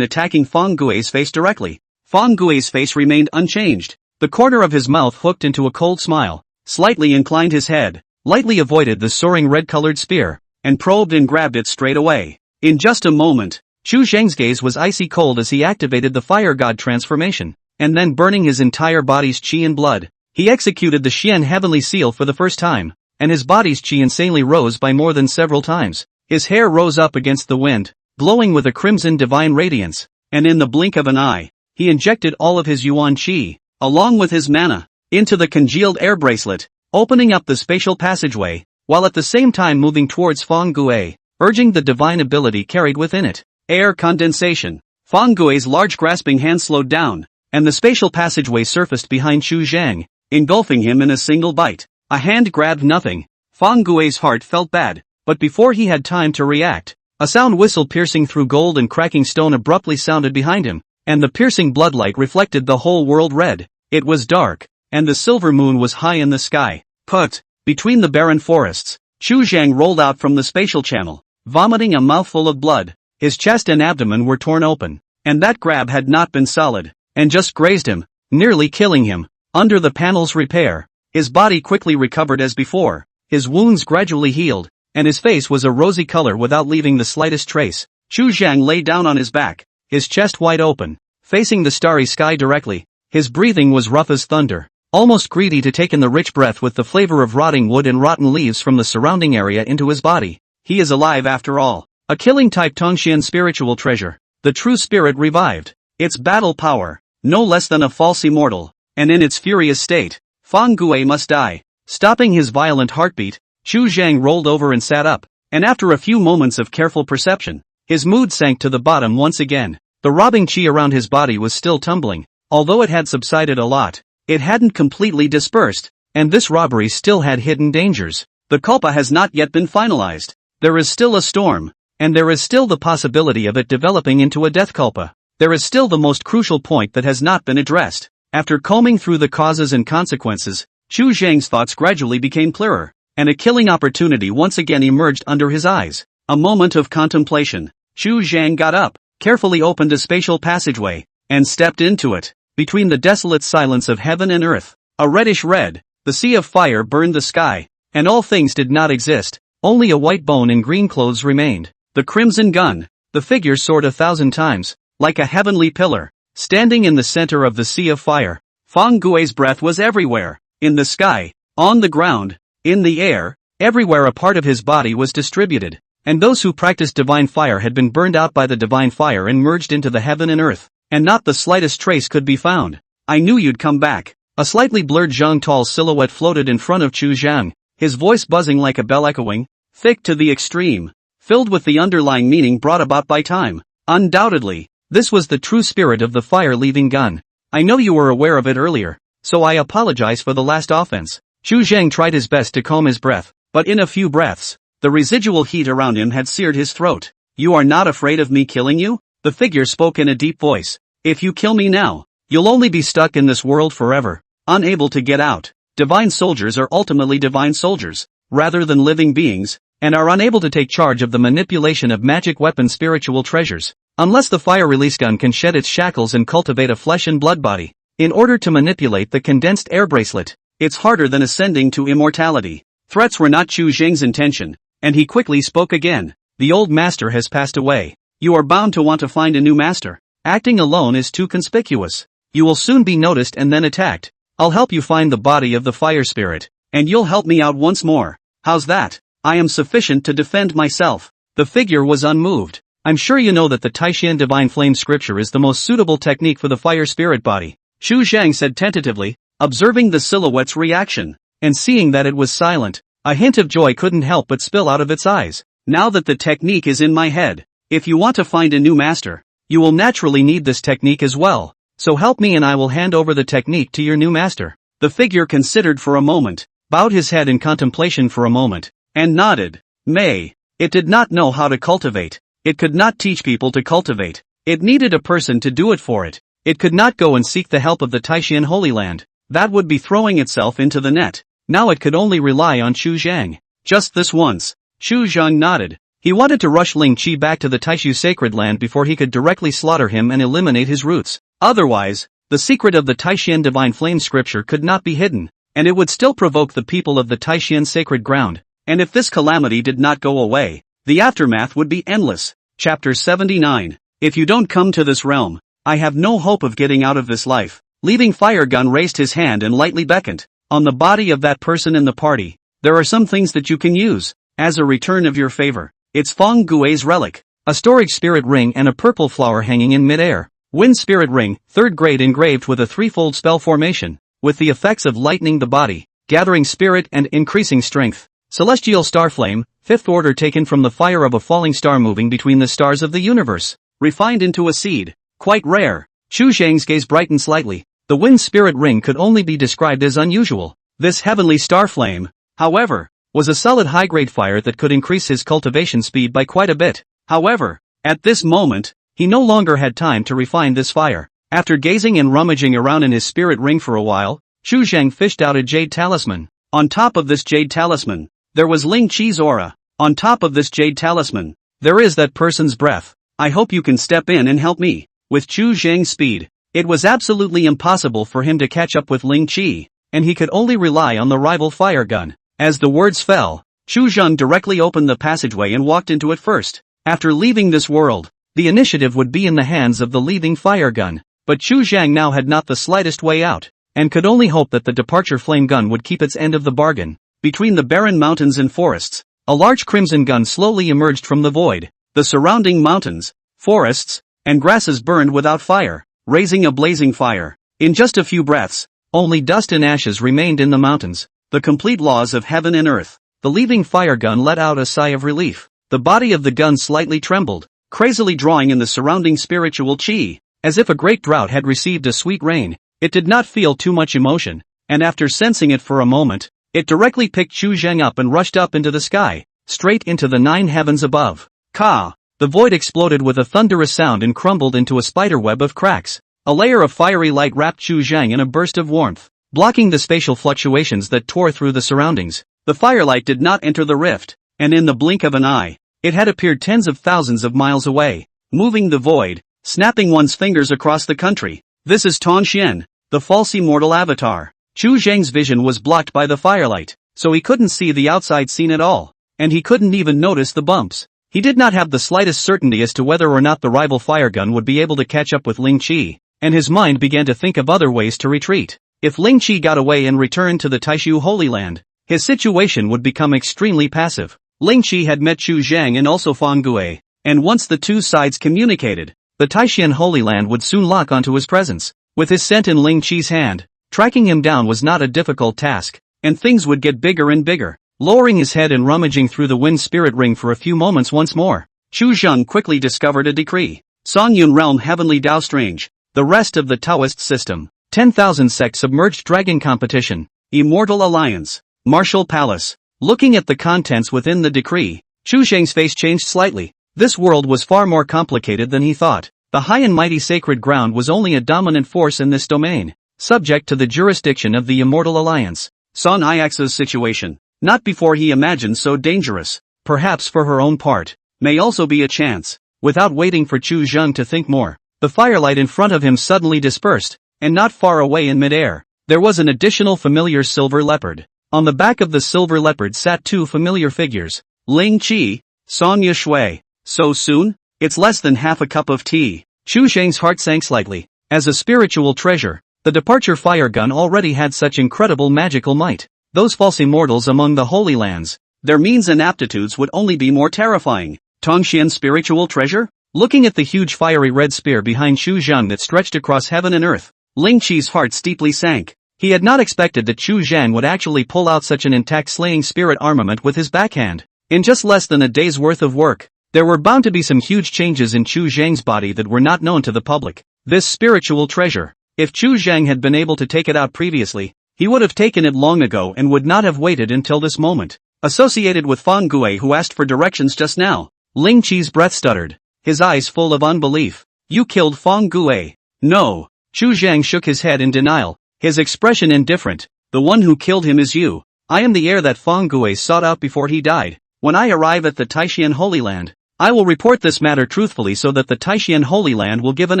attacking Fang Gue's face directly. Fang Gue's face remained unchanged. The corner of his mouth hooked into a cold smile, slightly inclined his head, lightly avoided the soaring red-colored spear, and probed and grabbed it straight away. In just a moment, Chu Zhang's gaze was icy cold as he activated the fire god transformation, and then burning his entire body's chi and blood, he executed the Xian heavenly seal for the first time, and his body's chi insanely rose by more than several times. His hair rose up against the wind, glowing with a crimson divine radiance, and in the blink of an eye, he injected all of his yuan chi, along with his mana, into the congealed air bracelet, opening up the spatial passageway, while at the same time moving towards Fang Gue, urging the divine ability carried within it. Air condensation. Fang Gue's large grasping hand slowed down, and the spatial passageway surfaced behind Chu Zhang, engulfing him in a single bite. A hand grabbed nothing. Fang Gue's heart felt bad, but before he had time to react, a sound whistle piercing through gold and cracking stone abruptly sounded behind him, and the piercing bloodlight reflected the whole world red. It was dark, and the silver moon was high in the sky. Put, between the barren forests, Chu Zhang rolled out from the spatial channel, vomiting a mouthful of blood. His chest and abdomen were torn open, and that grab had not been solid, and just grazed him, nearly killing him. Under the panel's repair, his body quickly recovered as before, his wounds gradually healed, and his face was a rosy color without leaving the slightest trace. Chu Zhang lay down on his back, his chest wide open, facing the starry sky directly. His breathing was rough as thunder, almost greedy to take in the rich breath with the flavor of rotting wood and rotten leaves from the surrounding area into his body. He is alive after all. A killing-type Tongxian spiritual treasure. The true spirit revived. Its battle power, no less than a false immortal, and in its furious state, Fang Gue must die. Stopping his violent heartbeat, Chu Zhang rolled over and sat up, and after a few moments of careful perception, his mood sank to the bottom once again. The robbing chi around his body was still tumbling, although it had subsided a lot. It hadn't completely dispersed, and this robbery still had hidden dangers. The culpa has not yet been finalized. There is still a storm. And there is still the possibility of it developing into a death culpa. There is still the most crucial point that has not been addressed. After combing through the causes and consequences, Chu Zhang's thoughts gradually became clearer, and a killing opportunity once again emerged under his eyes. A moment of contemplation. Chu Zhang got up, carefully opened a spatial passageway, and stepped into it. Between the desolate silence of heaven and earth, a reddish red, the sea of fire burned the sky, and all things did not exist, only a white bone in green clothes remained. The crimson gun, the figure soared 1,000 times, like a heavenly pillar, standing in the center of the sea of fire. Feng Gui's breath was everywhere, in the sky, on the ground, in the air, everywhere a part of his body was distributed, and those who practiced divine fire had been burned out by the divine fire and merged into the heaven and earth, and not the slightest trace could be found. I knew you'd come back. A slightly blurred Zhang Tal's silhouette floated in front of Chu Zhang, his voice buzzing like a bell echoing, thick to the extreme, filled with the underlying meaning brought about by time. Undoubtedly, this was the true spirit of the fire-leaving gun. I know you were aware of it earlier, so I apologize for the last offense. Chu Zhang tried his best to calm his breath, but in a few breaths, the residual heat around him had seared his throat. You are not afraid of me killing you? The figure spoke in a deep voice. If you kill me now, you'll only be stuck in this world forever, unable to get out. Divine soldiers are ultimately divine soldiers, rather than living beings, and are unable to take charge of the manipulation of magic weapon spiritual treasures, unless the fire release gun can shed its shackles and cultivate a flesh and blood body. In order to manipulate the condensed air bracelet, it's harder than ascending to immortality. Threats were not Chu Zhang's intention, and he quickly spoke again. The old master has passed away. You are bound to want to find a new master. Acting alone is too conspicuous. You will soon be noticed and then attacked. I'll help you find the body of the fire spirit, and you'll help me out once more. How's that? I am sufficient to defend myself. The figure was unmoved. I'm sure you know that the Taishan Divine Flame scripture is the most suitable technique for the fire spirit body, Chu Zhang said tentatively, observing the silhouette's reaction, and seeing that it was silent. A hint of joy couldn't help but spill out of its eyes. Now that the technique is in my head, if you want to find a new master, you will naturally need this technique as well, so help me and I will hand over the technique to your new master. The figure considered for a moment, bowed his head in contemplation for a moment, and nodded. It did not know how to cultivate. It could not teach people to cultivate. It needed a person to do it for it. It could not go and seek the help of the Taishan Holy Land. That would be throwing itself into the net. Now it could only rely on Chu Zhang. Just this once. Chu Zhang nodded. He wanted to rush Ling Qi back to the Taishu sacred land before he could directly slaughter him and eliminate his roots. Otherwise, the secret of the Taishan Divine Flame scripture could not be hidden, and it would still provoke the people of the Taishan sacred ground. And if this calamity did not go away, the aftermath would be endless. Chapter 79. If you don't come to this realm, I have no hope of getting out of this life. Leaving Fire Gun raised his hand and lightly beckoned. On the body of that person in the party, there are some things that you can use, as a return of your favor. It's Feng Gui's relic, a storage spirit ring and a purple flower hanging in midair. Wind spirit ring, 3rd grade engraved with a threefold spell formation, with the effects of lightening the body, gathering spirit and increasing strength. Celestial star flame, 5th order taken from the fire of a falling star moving between the stars of the universe, refined into a seed, quite rare. Chu Zhang's gaze brightened slightly. The wind spirit ring could only be described as unusual. This heavenly star flame, however, was a solid high-grade fire that could increase his cultivation speed by quite a bit. However, at this moment, he no longer had time to refine this fire. After gazing and rummaging around in his spirit ring for a while, Chu Zhang fished out a jade talisman. On top of this jade talisman, there was Ling Qi's aura. On top of this jade talisman, there is that person's breath. I hope you can step in and help me. With Chu Zhang's speed, it was absolutely impossible for him to catch up with Ling Qi, and he could only rely on the rival fire gun. As the words fell, Chu Zhang directly opened the passageway and walked into it first. After leaving this world, the initiative would be in the hands of the leaving fire gun, but Chu Zhang now had not the slightest way out, and could only hope that the departure flame gun would keep its end of the bargain. Between the barren mountains and forests, a large crimson gun slowly emerged from the void. The surrounding mountains, forests, and grasses burned without fire, raising a blazing fire. In just a few breaths, only dust and ashes remained in the mountains. The complete laws of heaven and earth. The leaving fire gun let out a sigh of relief. The body of the gun slightly trembled, crazily drawing in the surrounding spiritual chi, as if a great drought had received a sweet rain. It did not feel too much emotion, and after sensing it for a moment, it directly picked Chu Zhang up and rushed up into the sky, straight into the 9 heavens above. Ka! The void exploded with a thunderous sound and crumbled into a spiderweb of cracks. A layer of fiery light wrapped Chu Zhang in a burst of warmth, blocking the spatial fluctuations that tore through the surroundings. The firelight did not enter the rift, and in the blink of an eye, it had appeared tens of thousands of miles away, moving the void. snapping one's fingers across the country. This is Tong Xian, the false immortal avatar. Chu Zhang's vision was blocked by the firelight, so he couldn't see the outside scene at all, and he couldn't even notice the bumps. He did not have the slightest certainty as to whether or not the rival firegun would be able to catch up with Ling Qi, and his mind began to think of other ways to retreat. If Ling Qi got away and returned to the Taishu Holy Land, his situation would become extremely passive. Ling Qi had met Chu Zhang and also Fang Gue, and once the two sides communicated, the Taishan Holy Land would soon lock onto his presence. With his scent in Ling Qi's hand, tracking him down was not a difficult task, and things would get bigger and bigger. Lowering his head and rummaging through the wind spirit ring for a few moments once more, Chu Zhang quickly discovered a decree. Songyun Realm Heavenly Dao Strange, the rest of the Taoist system, 10,000 sect submerged dragon competition, Immortal Alliance, Martial Palace. Looking at the contents within the decree, Chu Zhang's face changed slightly. This world was far more complicated than he thought. The high and mighty sacred ground was only a dominant force in this domain, subject to the jurisdiction of the Immortal Alliance. Son Ix's situation, not before he imagined so dangerous, perhaps for her own part, may also be a chance. Without waiting for Chu Zhang to think more, the firelight in front of him suddenly dispersed, and not far away in midair, there was an additional familiar silver leopard. On the back of the silver leopard sat two familiar figures, Ling Qi, Sonya Shui. So soon? It's less than half a cup of tea. Chu Zhang's heart sank slightly. As a spiritual treasure, the departure fire gun already had such incredible magical might. Those false immortals among the Holy Lands, their means and aptitudes would only be more terrifying. Tongxian's spiritual treasure? Looking at the huge fiery red spear behind Chu Zhang that stretched across heaven and earth, Ling Qi's heart steeply sank. He had not expected that Chu Zhang would actually pull out such an intact slaying spirit armament with his backhand. In just less than a day's worth of work, there were bound to be some huge changes in Chu Zhang's body that were not known to the public. This spiritual treasure, if Chu Zhang had been able to take it out previously, he would have taken it long ago and would not have waited until this moment. Associated with Fang Gue, who asked for directions just now, Ling Qi's breath stuttered, his eyes full of unbelief. You killed Fang Gue? No. Chu Zhang shook his head in denial, his expression indifferent. The one who killed him is you. I am the heir that Fang Gue sought out before he died. When I arrive at the Taishan Holy Land, I will report this matter truthfully so that the Taishan Holy Land will give an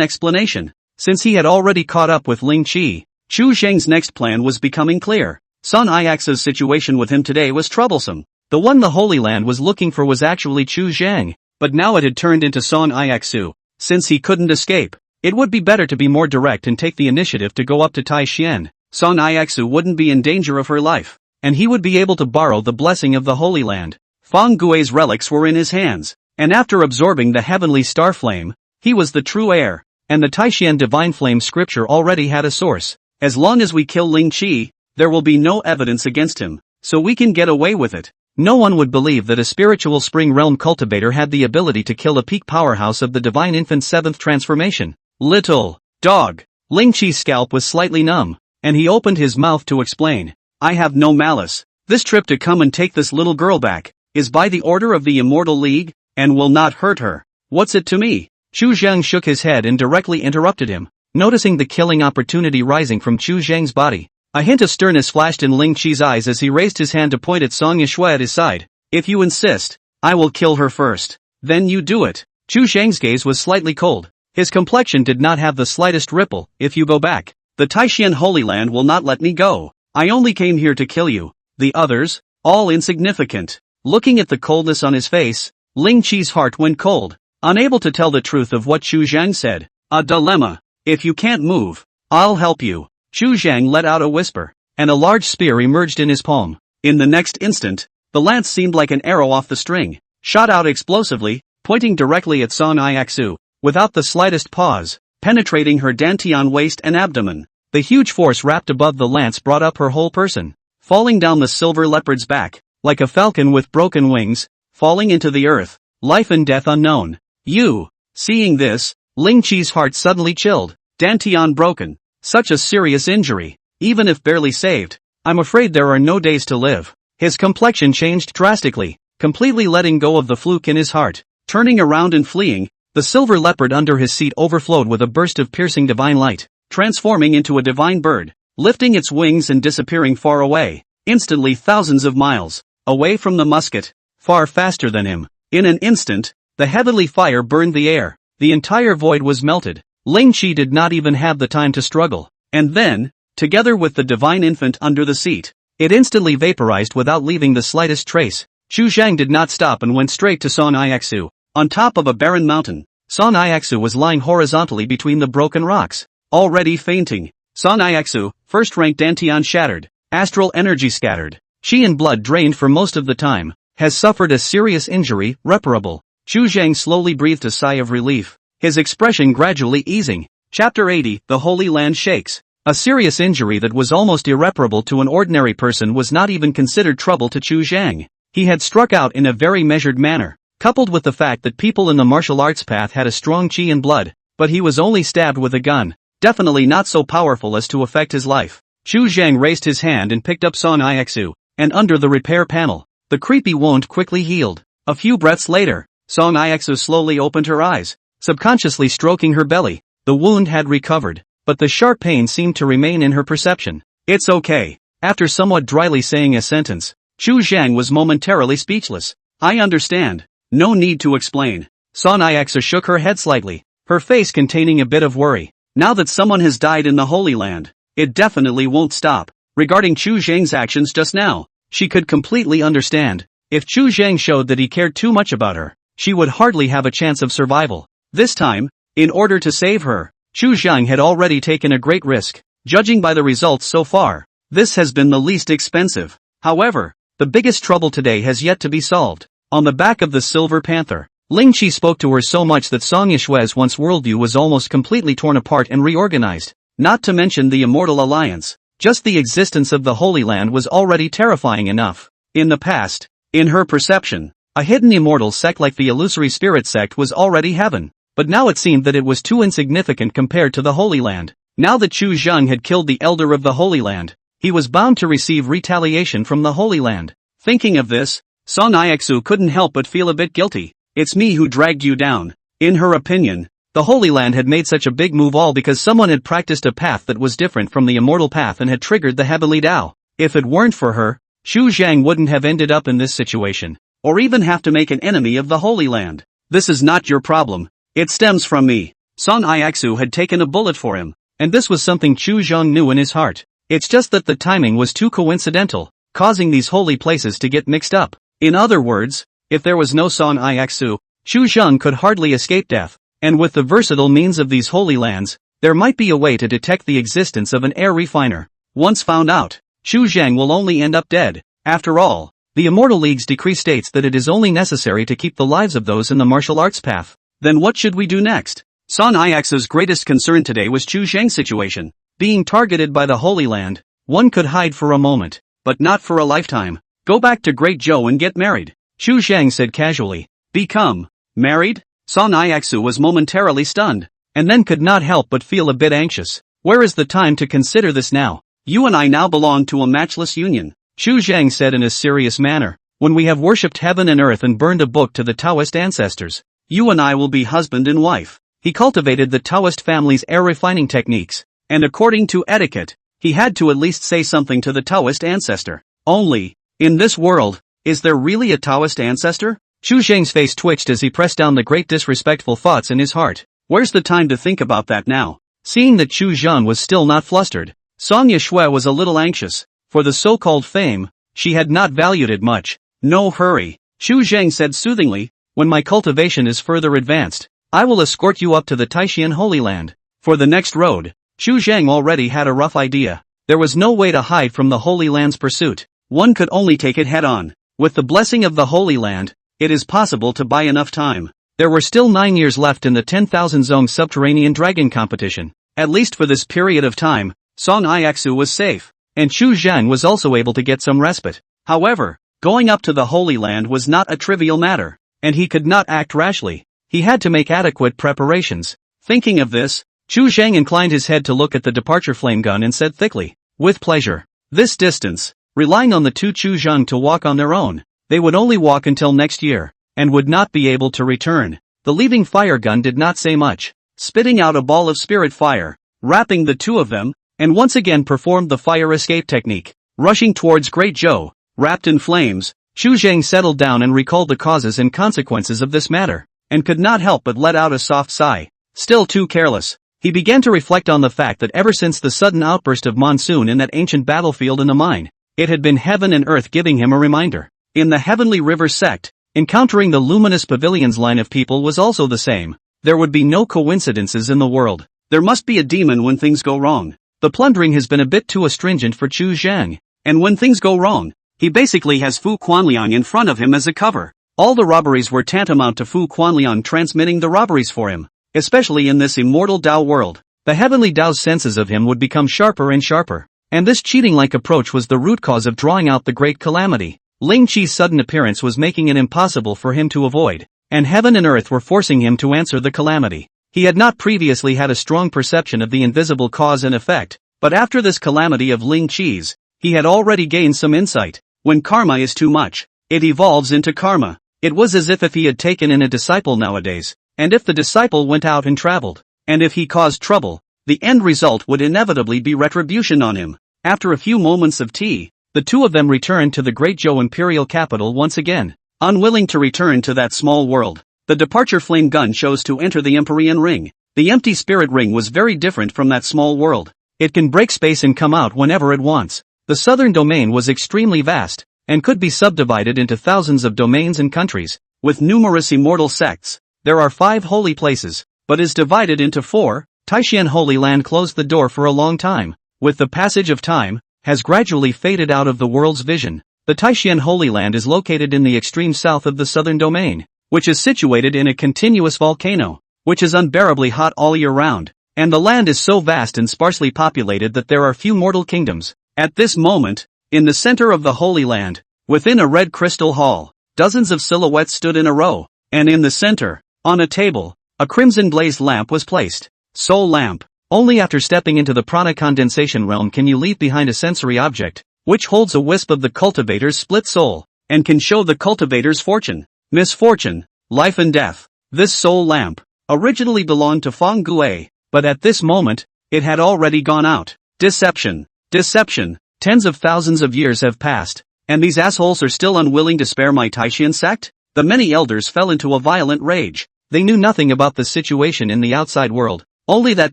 explanation. Since he had already caught up with Ling Qi, Chu Zhang's next plan was becoming clear. Sun Ix's situation with him today was troublesome. The one the Holy Land was looking for was actually Chu Zhang, but now it had turned into Sun Ixu. Since he couldn't escape, it would be better to be more direct and take the initiative to go up to Taishan. Sun Ixu wouldn't be in danger of her life, and he would be able to borrow the blessing of the Holy Land. Fang Gui's relics were in his hands, and after absorbing the heavenly star flame, he was the true heir, and the Taishan divine flame scripture already had a source. As long as we kill Ling Qi, there will be no evidence against him, so we can get away with it. No one would believe that a spiritual spring realm cultivator had the ability to kill a peak powerhouse of the divine infant 7th transformation. Little dog. Ling Qi's scalp was slightly numb, and he opened his mouth to explain. I have no malice. This trip to come and take this little girl back is by the order of the Immortal League, and will not hurt her. What's it to me? Chu Zhang shook his head and directly interrupted him, noticing the killing opportunity rising from Chu Zhang's body. A hint of sternness flashed in Ling Qi's eyes as he raised his hand to point at Song Yushui at his side. If you insist, I will kill her first. Then you do it. Chu Zhang's gaze was slightly cold. His complexion did not have the slightest ripple. If you go back, the Taishan Holy Land will not let me go. I only came here to kill you. The others, all insignificant. Looking at the coldness on his face, Ling Qi's heart went cold, unable to tell the truth of what Chu Zhang said. A dilemma. If you can't move, I'll help you. Chu Zhang let out a whisper, and a large spear emerged in his palm. In the next instant, the lance seemed like an arrow off the string, shot out explosively, pointing directly at Song Ixu, without the slightest pause, penetrating her dantian waist and abdomen. The huge force wrapped above the lance brought up her whole person, falling down the silver leopard's back, like a falcon with broken wings, falling into the earth, life and death unknown. You. Seeing this, Ling Qi's heart suddenly chilled. Dantian broken. Such a serious injury. Even if barely saved, I'm afraid there are no days to live. His complexion changed drastically, completely letting go of the fluke in his heart. Turning around and fleeing, the silver leopard under his seat overflowed with a burst of piercing divine light, transforming into a divine bird, lifting its wings and disappearing far away, instantly thousands of miles, away from the musket, far faster than him. In an instant, the heavenly fire burned the air. the entire void was melted. Ling Qi did not even have the time to struggle. And then, together with the divine infant under the seat, it instantly vaporized without leaving the slightest trace. Chu Zhang did not stop and went straight to Song Ixu. On top of a barren mountain, Song Ixu was lying horizontally between the broken rocks, already fainting. Song Ixu, first-ranked Dantian shattered, astral energy scattered, qi and blood drained for most of the time, has suffered a serious injury, reparable. Chu Zhang slowly breathed a sigh of relief, his expression gradually easing. Chapter 80, The Holy Land Shakes. A serious injury that was almost irreparable to an ordinary person was not even considered trouble to Chu Zhang. He had struck out in a very measured manner, coupled with the fact that people in the martial arts path had a strong qi and blood, but he was only stabbed with a gun, definitely not so powerful as to affect his life. Chu Zhang raised his hand and picked up Song Ixu, and under the repair panel, the creepy wound quickly healed. A few breaths later, Song Ixu slowly opened her eyes, subconsciously stroking her belly. The wound had recovered, but the sharp pain seemed to remain in her perception. It's okay. After somewhat dryly saying a sentence, Chu Zhang was momentarily speechless. I understand. No need to explain. Song Ixu shook her head slightly, her face containing a bit of worry. Now that someone has died in the Holy Land, it definitely won't stop. Regarding Chu Zhang's actions just now, she could completely understand. If Chu Zhang showed that he cared too much about her, she would hardly have a chance of survival. This time, in order to save her, Chu Zhang had already taken a great risk. Judging by the results so far, this has been the least expensive. However, the biggest trouble today has yet to be solved. On the back of the Silver Panther, Ling Qi spoke to her so much that Song Yishue's once worldview was almost completely torn apart and reorganized. Not to mention the Immortal Alliance, just the existence of the Holy Land was already terrifying enough. In the past, in her perception, a hidden immortal sect like the Illusory Spirit sect was already heaven, but now it seemed that it was too insignificant compared to the Holy Land. Now that Chu Zhang had killed the Elder of the Holy Land, he was bound to receive retaliation from the Holy Land. Thinking of this, Song Ixu couldn't help but feel a bit guilty. It's me who dragged you down. In her opinion, the Holy Land had made such a big move all because someone had practiced a path that was different from the immortal path and had triggered the Heavenly Tao. If it weren't for her, Chu Zhang wouldn't have ended up in this situation, or even have to make an enemy of the Holy Land. This is not your problem. It stems from me. Song Ixu had taken a bullet for him, and this was something Chu Zhang knew in his heart. It's just that the timing was too coincidental, causing these holy places to get mixed up. In other words, if there was no Song Ixu, Chu Zhang could hardly escape death, and with the versatile means of these holy lands, there might be a way to detect the existence of an air refiner. Once found out, Chu Zhang will only end up dead. After all, the Immortal League's decree states that it is only necessary to keep the lives of those in the martial arts path. Then what should we do next? Song Ixu's greatest concern today was Chu Zhang's situation. Being targeted by the Holy Land, one could hide for a moment, but not for a lifetime. Go back to Great Zhou and get married, Chu Zhang said casually. Become married? Song Ixu was momentarily stunned, and then could not help but feel a bit anxious. Where is the time to consider this now? You and I now belong to a matchless union, Chu Zhang said in a serious manner. When we have worshipped heaven and earth and burned a book to the Taoist ancestors, you and I will be husband and wife. He cultivated the Taoist family's air refining techniques, and according to etiquette, he had to at least say something to the Taoist ancestor. Only, in this world, is there really a Taoist ancestor? Chu Zhang's face twitched as he pressed down the great disrespectful thoughts in his heart. Where's the time to think about that now? Seeing that Chu Zhang was still not flustered, Song Yishue was a little anxious. For the so-called fame, she had not valued it much. No hurry, Chu Zhang said soothingly. When my cultivation is further advanced, I will escort you up to the Taishan Holy Land. For the next road, Chu Zhang already had a rough idea. There was no way to hide from the Holy Land's pursuit. One could only take it head-on. With the blessing of the Holy Land, it is possible to buy enough time. There were still 9 years left in the 10,000 Zong subterranean dragon competition. At least for this period of time, Song Ixu was safe, and Chu Zhang was also able to get some respite. However, going up to the Holy Land was not a trivial matter, and he could not act rashly. He had to make adequate preparations. Thinking of this, Chu Zhang inclined his head to look at the departure flame gun and said thickly, with pleasure. This distance, relying on the two Chu Zhang to walk on their own, they would only walk until next year, and would not be able to return. The leaving fire gun did not say much, spitting out a ball of spirit fire, wrapping the two of them, and once again performed the fire escape technique. Rushing towards Great Zhou, wrapped in flames, Chu Zhang settled down and recalled the causes and consequences of this matter. and could not help but let out a soft sigh. Still too careless. He began to reflect on the fact that ever since the sudden outburst of monsoon in that ancient battlefield in the mine, it had been heaven and earth giving him a reminder. In the Heavenly River sect, encountering the luminous pavilion's line of people was also the same. There would be no coincidences in the world. There must be a demon when things go wrong. The plundering has been a bit too astringent for Chu Zhang. And when things go wrong, he basically has Fu Quanliang in front of him as a cover. All the robberies were tantamount to Fu Quanliang transmitting the robberies for him. Especially in this immortal Dao world, the heavenly Dao's senses of him would become sharper and sharper. And this cheating-like approach was the root cause of drawing out the great calamity. Ling Qi's sudden appearance was making it impossible for him to avoid, and heaven and earth were forcing him to answer the calamity. He had not previously had a strong perception of the invisible cause and effect, but after this calamity of Ling Qi's, he had already gained some insight. When karma is too much, it evolves into karma. It was as if he had taken in a disciple nowadays, and if the disciple went out and traveled, and if he caused trouble, the end result would inevitably be retribution on him. After a few moments of tea, the two of them returned to the great Zhou imperial capital once again. Unwilling to return to that small world, the departure flame gun chose to enter the Empyrean ring. The empty spirit ring was very different from that small world. It can break space and come out whenever it wants. The southern domain was extremely vast, and could be subdivided into thousands of domains and countries, with numerous immortal sects. There are 5 holy places, but is divided into 4. Taishan Holy Land closed the door for a long time. With the passage of time, has gradually faded out of the world's vision. The Taishan Holy Land is located in the extreme south of the southern domain, which is situated in a continuous volcano, which is unbearably hot all year round, and the land is so vast and sparsely populated that there are few mortal kingdoms. At this moment, in the center of the Holy Land, within a red crystal hall, dozens of silhouettes stood in a row, and in the center, on a table, a crimson blazed lamp was placed. Soul lamp. Only after stepping into the prana condensation realm can you leave behind a sensory object, which holds a wisp of the cultivator's split soul, and can show the cultivator's fortune, misfortune, life and death. This soul lamp originally belonged to Feng Gue, but at this moment, it had already gone out. Deception. Deception. Tens of thousands of years have passed, and these assholes are still unwilling to spare my Taishan sect? The many elders fell into a violent rage. They knew nothing about the situation in the outside world, only that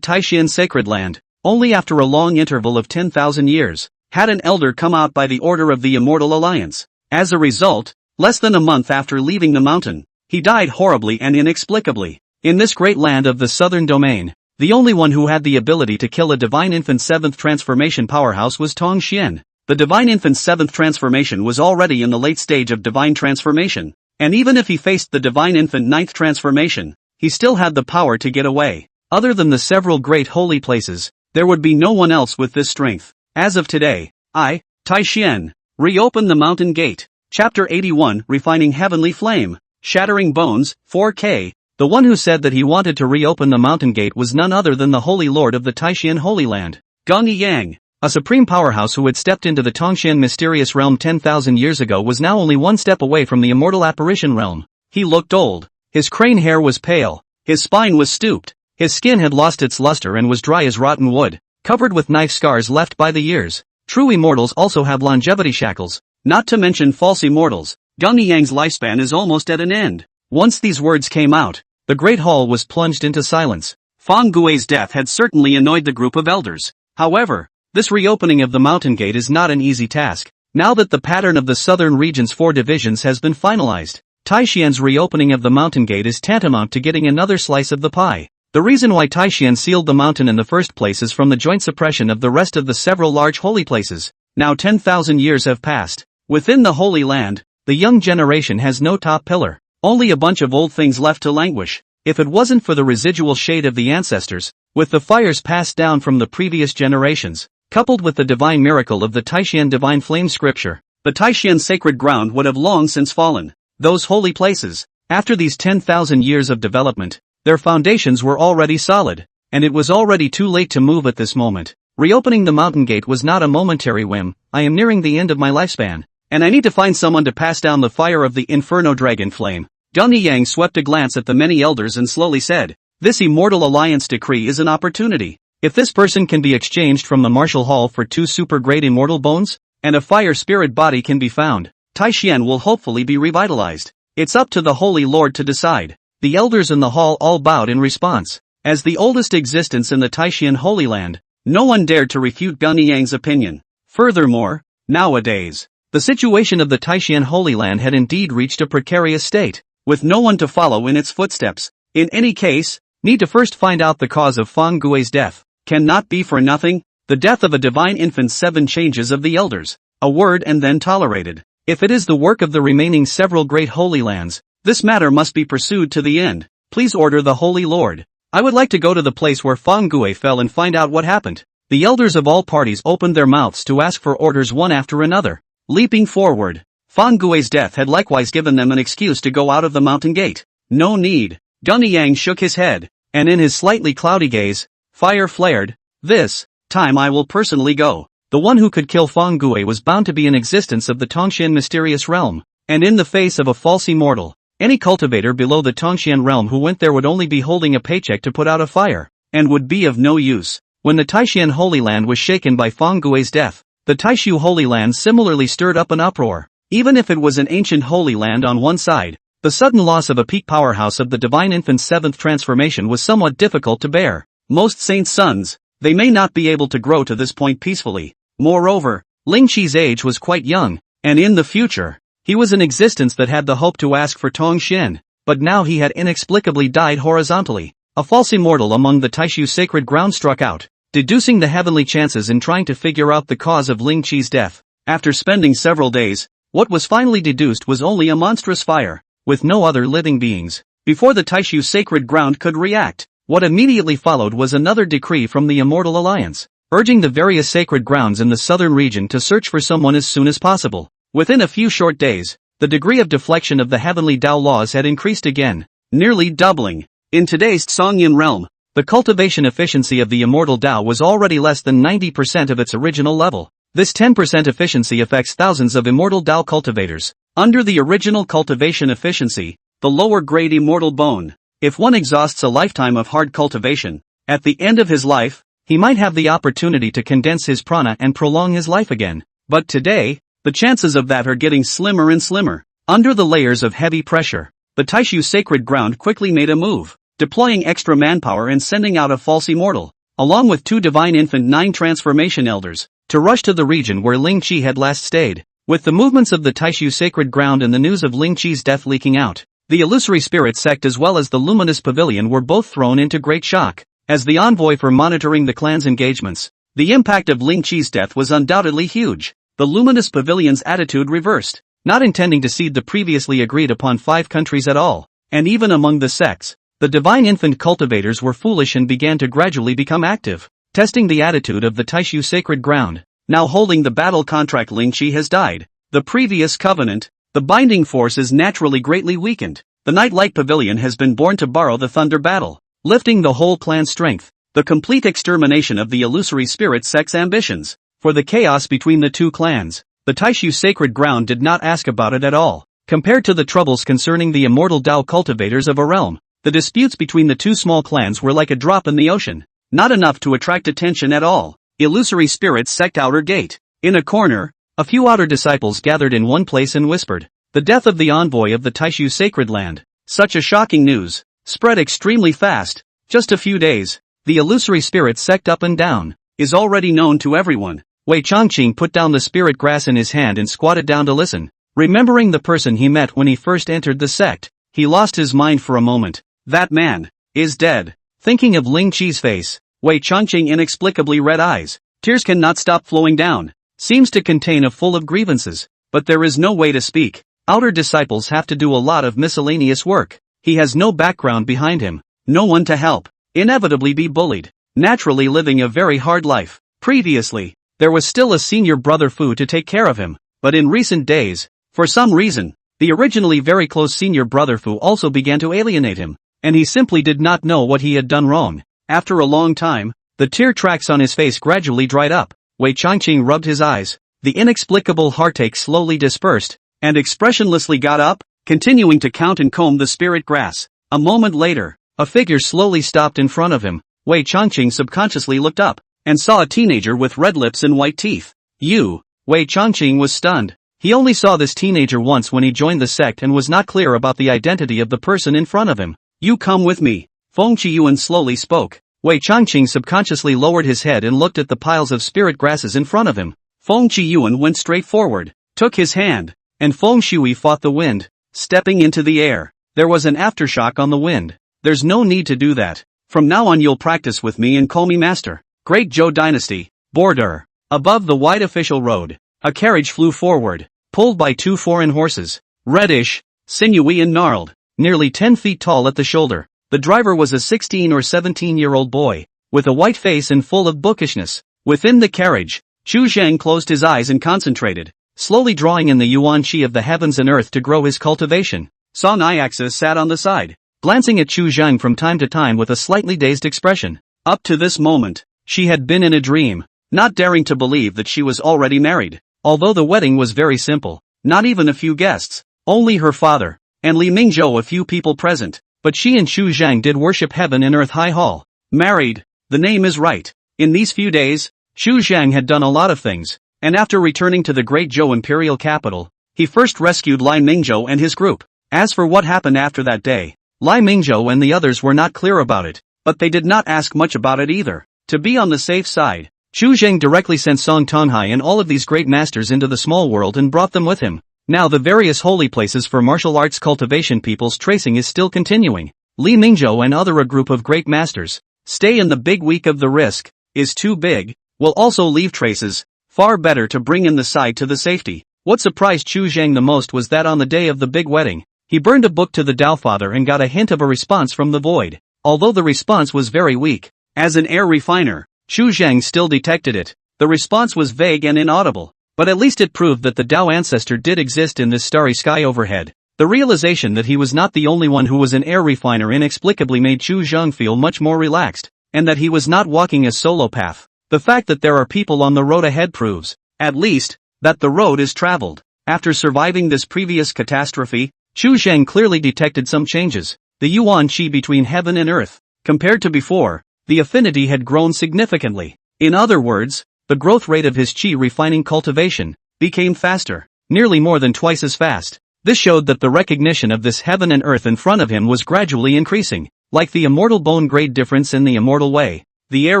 Taishan sacred land. Only after a long interval of 10,000 years, had an elder come out by the order of the Immortal Alliance. As a result, less than a month after leaving the mountain, he died horribly and inexplicably. In this great land of the southern domain, the only one who had the ability to kill a divine infant 7th transformation powerhouse was Tong Xian. The divine infant's 7th transformation was already in the late stage of divine transformation, and even if he faced the divine infant 9th transformation, he still had the power to get away. Other than the several great holy places, there would be no one else with this strength. As of today, I, Taishan, reopen the mountain gate. Chapter 81, Refining Heavenly Flame. Shattering Bones, 4K. The one who said that he wanted to reopen the mountain gate was none other than the Holy Lord of the Taishan Holy Land, Geng Yang. A supreme powerhouse who had stepped into the Tongshan mysterious realm 10,000 years ago was now only one step away from the immortal apparition realm. He looked old. His crane hair was pale. His spine was stooped. His skin had lost its luster and was dry as rotten wood, covered with knife scars left by the years. True immortals also have longevity shackles, not to mention false immortals. Geng Yang's lifespan is almost at an end. Once these words came out, the great hall was plunged into silence. Feng Gui's death had certainly annoyed the group of elders. However, this reopening of the mountain gate is not an easy task. Now that the pattern of the southern region's 4 divisions has been finalized, Taishan's reopening of the mountain gate is tantamount to getting another slice of the pie. The reason why Taishan sealed the mountain in the first place is from the joint suppression of the rest of the several large holy places. Now 10,000 years have passed. Within the Holy Land, the young generation has no top pillar. Only a bunch of old things left to languish. If it wasn't for the residual shade of the ancestors, with the fires passed down from the previous generations, coupled with the divine miracle of the Taishan divine flame scripture, the Taishan sacred ground would have long since fallen. Those holy places, after these 10,000 years of development, their foundations were already solid, and it was already too late to move at this moment. Reopening the mountain gate was not a momentary whim. I am nearing the end of my lifespan, and I need to find someone to pass down the fire of the Inferno Dragon Flame. Geng Yang swept a glance at the many elders and slowly said, "This Immortal Alliance decree is an opportunity. If this person can be exchanged from the Martial Hall for 2 super great immortal bones, and a fire spirit body can be found, Taishan will hopefully be revitalized. It's up to the Holy Lord to decide." The elders in the hall all bowed in response. As the oldest existence in the Taishan Holy Land, no one dared to refute Gunyang's opinion. Furthermore, nowadays, the situation of the Taishan Holy Land had indeed reached a precarious state, with no one to follow in its footsteps. In any case, need to first find out the cause of Fang Gui's death. Cannot be for nothing, the death of a divine infant's 7 changes of the elders. A word and then tolerated. If it is the work of the remaining several great holy lands, this matter must be pursued to the end. Please order the Holy Lord. I would like to go to the place where Fang Gui fell and find out what happened. The elders of all parties opened their mouths to ask for orders one after another. Leaping forward, Fang Gui's death had likewise given them an excuse to go out of the mountain gate. No need. Gunyang shook his head, and in his slightly cloudy gaze, fire flared. This time I will personally go. The one who could kill Fang Gui was bound to be in existence of the Tongshan mysterious realm, and in the face of a false immortal, any cultivator below the Tongshan realm who went there would only be holding a paycheck to put out a fire, and would be of no use. When the Taishan Holy Land was shaken by Fang Gui's death, the Taishu Holy Land similarly stirred up an uproar. Even if it was an ancient Holy Land on one side, the sudden loss of a peak powerhouse of the Divine Infant's 7th transformation was somewhat difficult to bear. Most saints' sons, they may not be able to grow to this point peacefully. Moreover, Ling Qi's age was quite young, and in the future, he was an existence that had the hope to ask for Tongshan, but now he had inexplicably died horizontally. A false immortal among the Taishu sacred ground struck out, deducing the heavenly chances in trying to figure out the cause of Ling Qi's death. After spending several days, what was finally deduced was only a monstrous fire, with no other living beings. Before the Taishu sacred ground could react, what immediately followed was another decree from the Immortal Alliance, urging the various sacred grounds in the southern region to search for someone as soon as possible. Within a few short days, the degree of deflection of the heavenly Tao laws had increased again, nearly doubling. In today's Songyan realm, the cultivation efficiency of the immortal Tao was already less than 90% of its original level. This 10% efficiency affects thousands of immortal Tao cultivators. Under the original cultivation efficiency, the lower grade immortal bone, if one exhausts a lifetime of hard cultivation, at the end of his life, he might have the opportunity to condense his prana and prolong his life again. But today, the chances of that are getting slimmer and slimmer. Under the layers of heavy pressure, the Taishu sacred ground quickly made a move, deploying extra manpower and sending out a false immortal, along with 2 divine infant 9 transformation elders, to rush to the region where Ling Qi had last stayed. With the movements of the Taishu sacred ground and the news of Ling Qi's death leaking out, the illusory spirit sect as well as the luminous pavilion were both thrown into great shock. As the envoy for monitoring the clan's engagements, the impact of Ling Qi's death was undoubtedly huge. The luminous pavilion's attitude reversed, not intending to cede the previously agreed upon 5 countries at all, and even among the sects, the divine infant cultivators were foolish and began to gradually become active, testing the attitude of the Taishu sacred ground. Now holding the battle contract, Ling Qi has died. The previous covenant, the binding force is naturally greatly weakened. The Nightlight Pavilion has been born to borrow the thunder battle, lifting the whole clan's strength. The complete extermination of the illusory spirit sect's ambitions. For the chaos between the 2 clans, the Taishu sacred ground did not ask about it at all. Compared to the troubles concerning the immortal Tao cultivators of a realm, the disputes between the 2 small clans were like a drop in the ocean. Not enough to attract attention at all. Illusory Spirit Sect Outer Gate. In a corner, a few outer disciples gathered in one place and whispered. The death of the envoy of the Taishu sacred land. Such a shocking news, spread extremely fast. Just a few days, the Illusory Spirit Sect up and down, is already known to everyone. Wei Changqing put down the spirit grass in his hand and squatted down to listen. Remembering the person he met when he first entered the sect, he lost his mind for a moment. That man is dead. Thinking of Ling Qi's face, Wei Changqing inexplicably red eyes. Tears cannot stop flowing down. Seems to contain a full of grievances. But there is no way to speak. Outer disciples have to do a lot of miscellaneous work. He has no background behind him. No one to help. Inevitably be bullied. Naturally living a very hard life. Previously, there was still a senior brother Fu to take care of him. But in recent days, for some reason, the originally very close senior brother Fu also began to alienate him. And he simply did not know what he had done wrong. After a long time, the tear tracks on his face gradually dried up. Wei Changqing rubbed his eyes. The inexplicable heartache slowly dispersed, and expressionlessly got up, continuing to count and comb the spirit grass. A moment later, a figure slowly stopped in front of him. Wei Changqing subconsciously looked up, and saw a teenager with red lips and white teeth. You! Wei Changqing was stunned. He only saw this teenager once when he joined the sect and was not clear about the identity of the person in front of him. You come with me. Feng Qiyuan slowly spoke. Wei Changqing subconsciously lowered his head and looked at the piles of spirit grasses in front of him. Feng Qiyuan went straight forward, took his hand, and Feng Shui fought the wind, stepping into the air. There was an aftershock on the wind. There's no need to do that. From now on you'll practice with me and call me master. Great Zhou Dynasty. Border. Above the wide official road, a carriage flew forward, pulled by 2 foreign horses. Reddish, sinewy and gnarled, nearly 10 feet tall at the shoulder. The driver was a 16 or 17-year-old boy, with a white face and full of bookishness. Within the carriage, Chu Zhang closed his eyes and concentrated, slowly drawing in the yuan qi of the heavens and earth to grow his cultivation. Song Iaxa sat on the side, glancing at Chu Zhang from time to time with a slightly dazed expression. Up to this moment, she had been in a dream, not daring to believe that she was already married. Although the wedding was very simple, not even a few guests, only her father, and Li Mingzhou a few people present, but she and Chu Zhang did worship heaven and earth high hall. Married, the name is right. In these few days, Chu Zhang had done a lot of things, and after returning to the Great Zhou imperial capital, he first rescued Li Mingzhou and his group. As for what happened after that day, Li Mingzhou and the others were not clear about it, but they did not ask much about it either. To be on the safe side, Chu Zhang directly sent Song Tonghai and all of these great masters into the small world and brought them with him. Now the various holy places for martial arts cultivation people's tracing is still continuing. Li Mingzhou and other a group of great masters, stay in the big week of the risk, is too big, will also leave traces, far better to bring in the side to the safety. What surprised Chu Zhang the most was that on the day of the big wedding, he burned a book to the Tao Father and got a hint of a response from the void. Although the response was very weak, as an air refiner, Chu Zhang still detected it. The response was vague and inaudible, but at least it proved that the Tao ancestor did exist in this starry sky overhead. The realization that he was not the only one who was an air refiner inexplicably made Chu Zhang feel much more relaxed, and that he was not walking a solo path. The fact that there are people on the road ahead proves, at least, that the road is traveled. After surviving this previous catastrophe, Chu Zhang clearly detected some changes. The yuan qi between heaven and earth, compared to before, the affinity had grown significantly. In other words, the growth rate of his qi refining cultivation became faster, nearly more than twice as fast. This showed that the recognition of this heaven and earth in front of him was gradually increasing, like the immortal bone grade difference in the immortal way. The air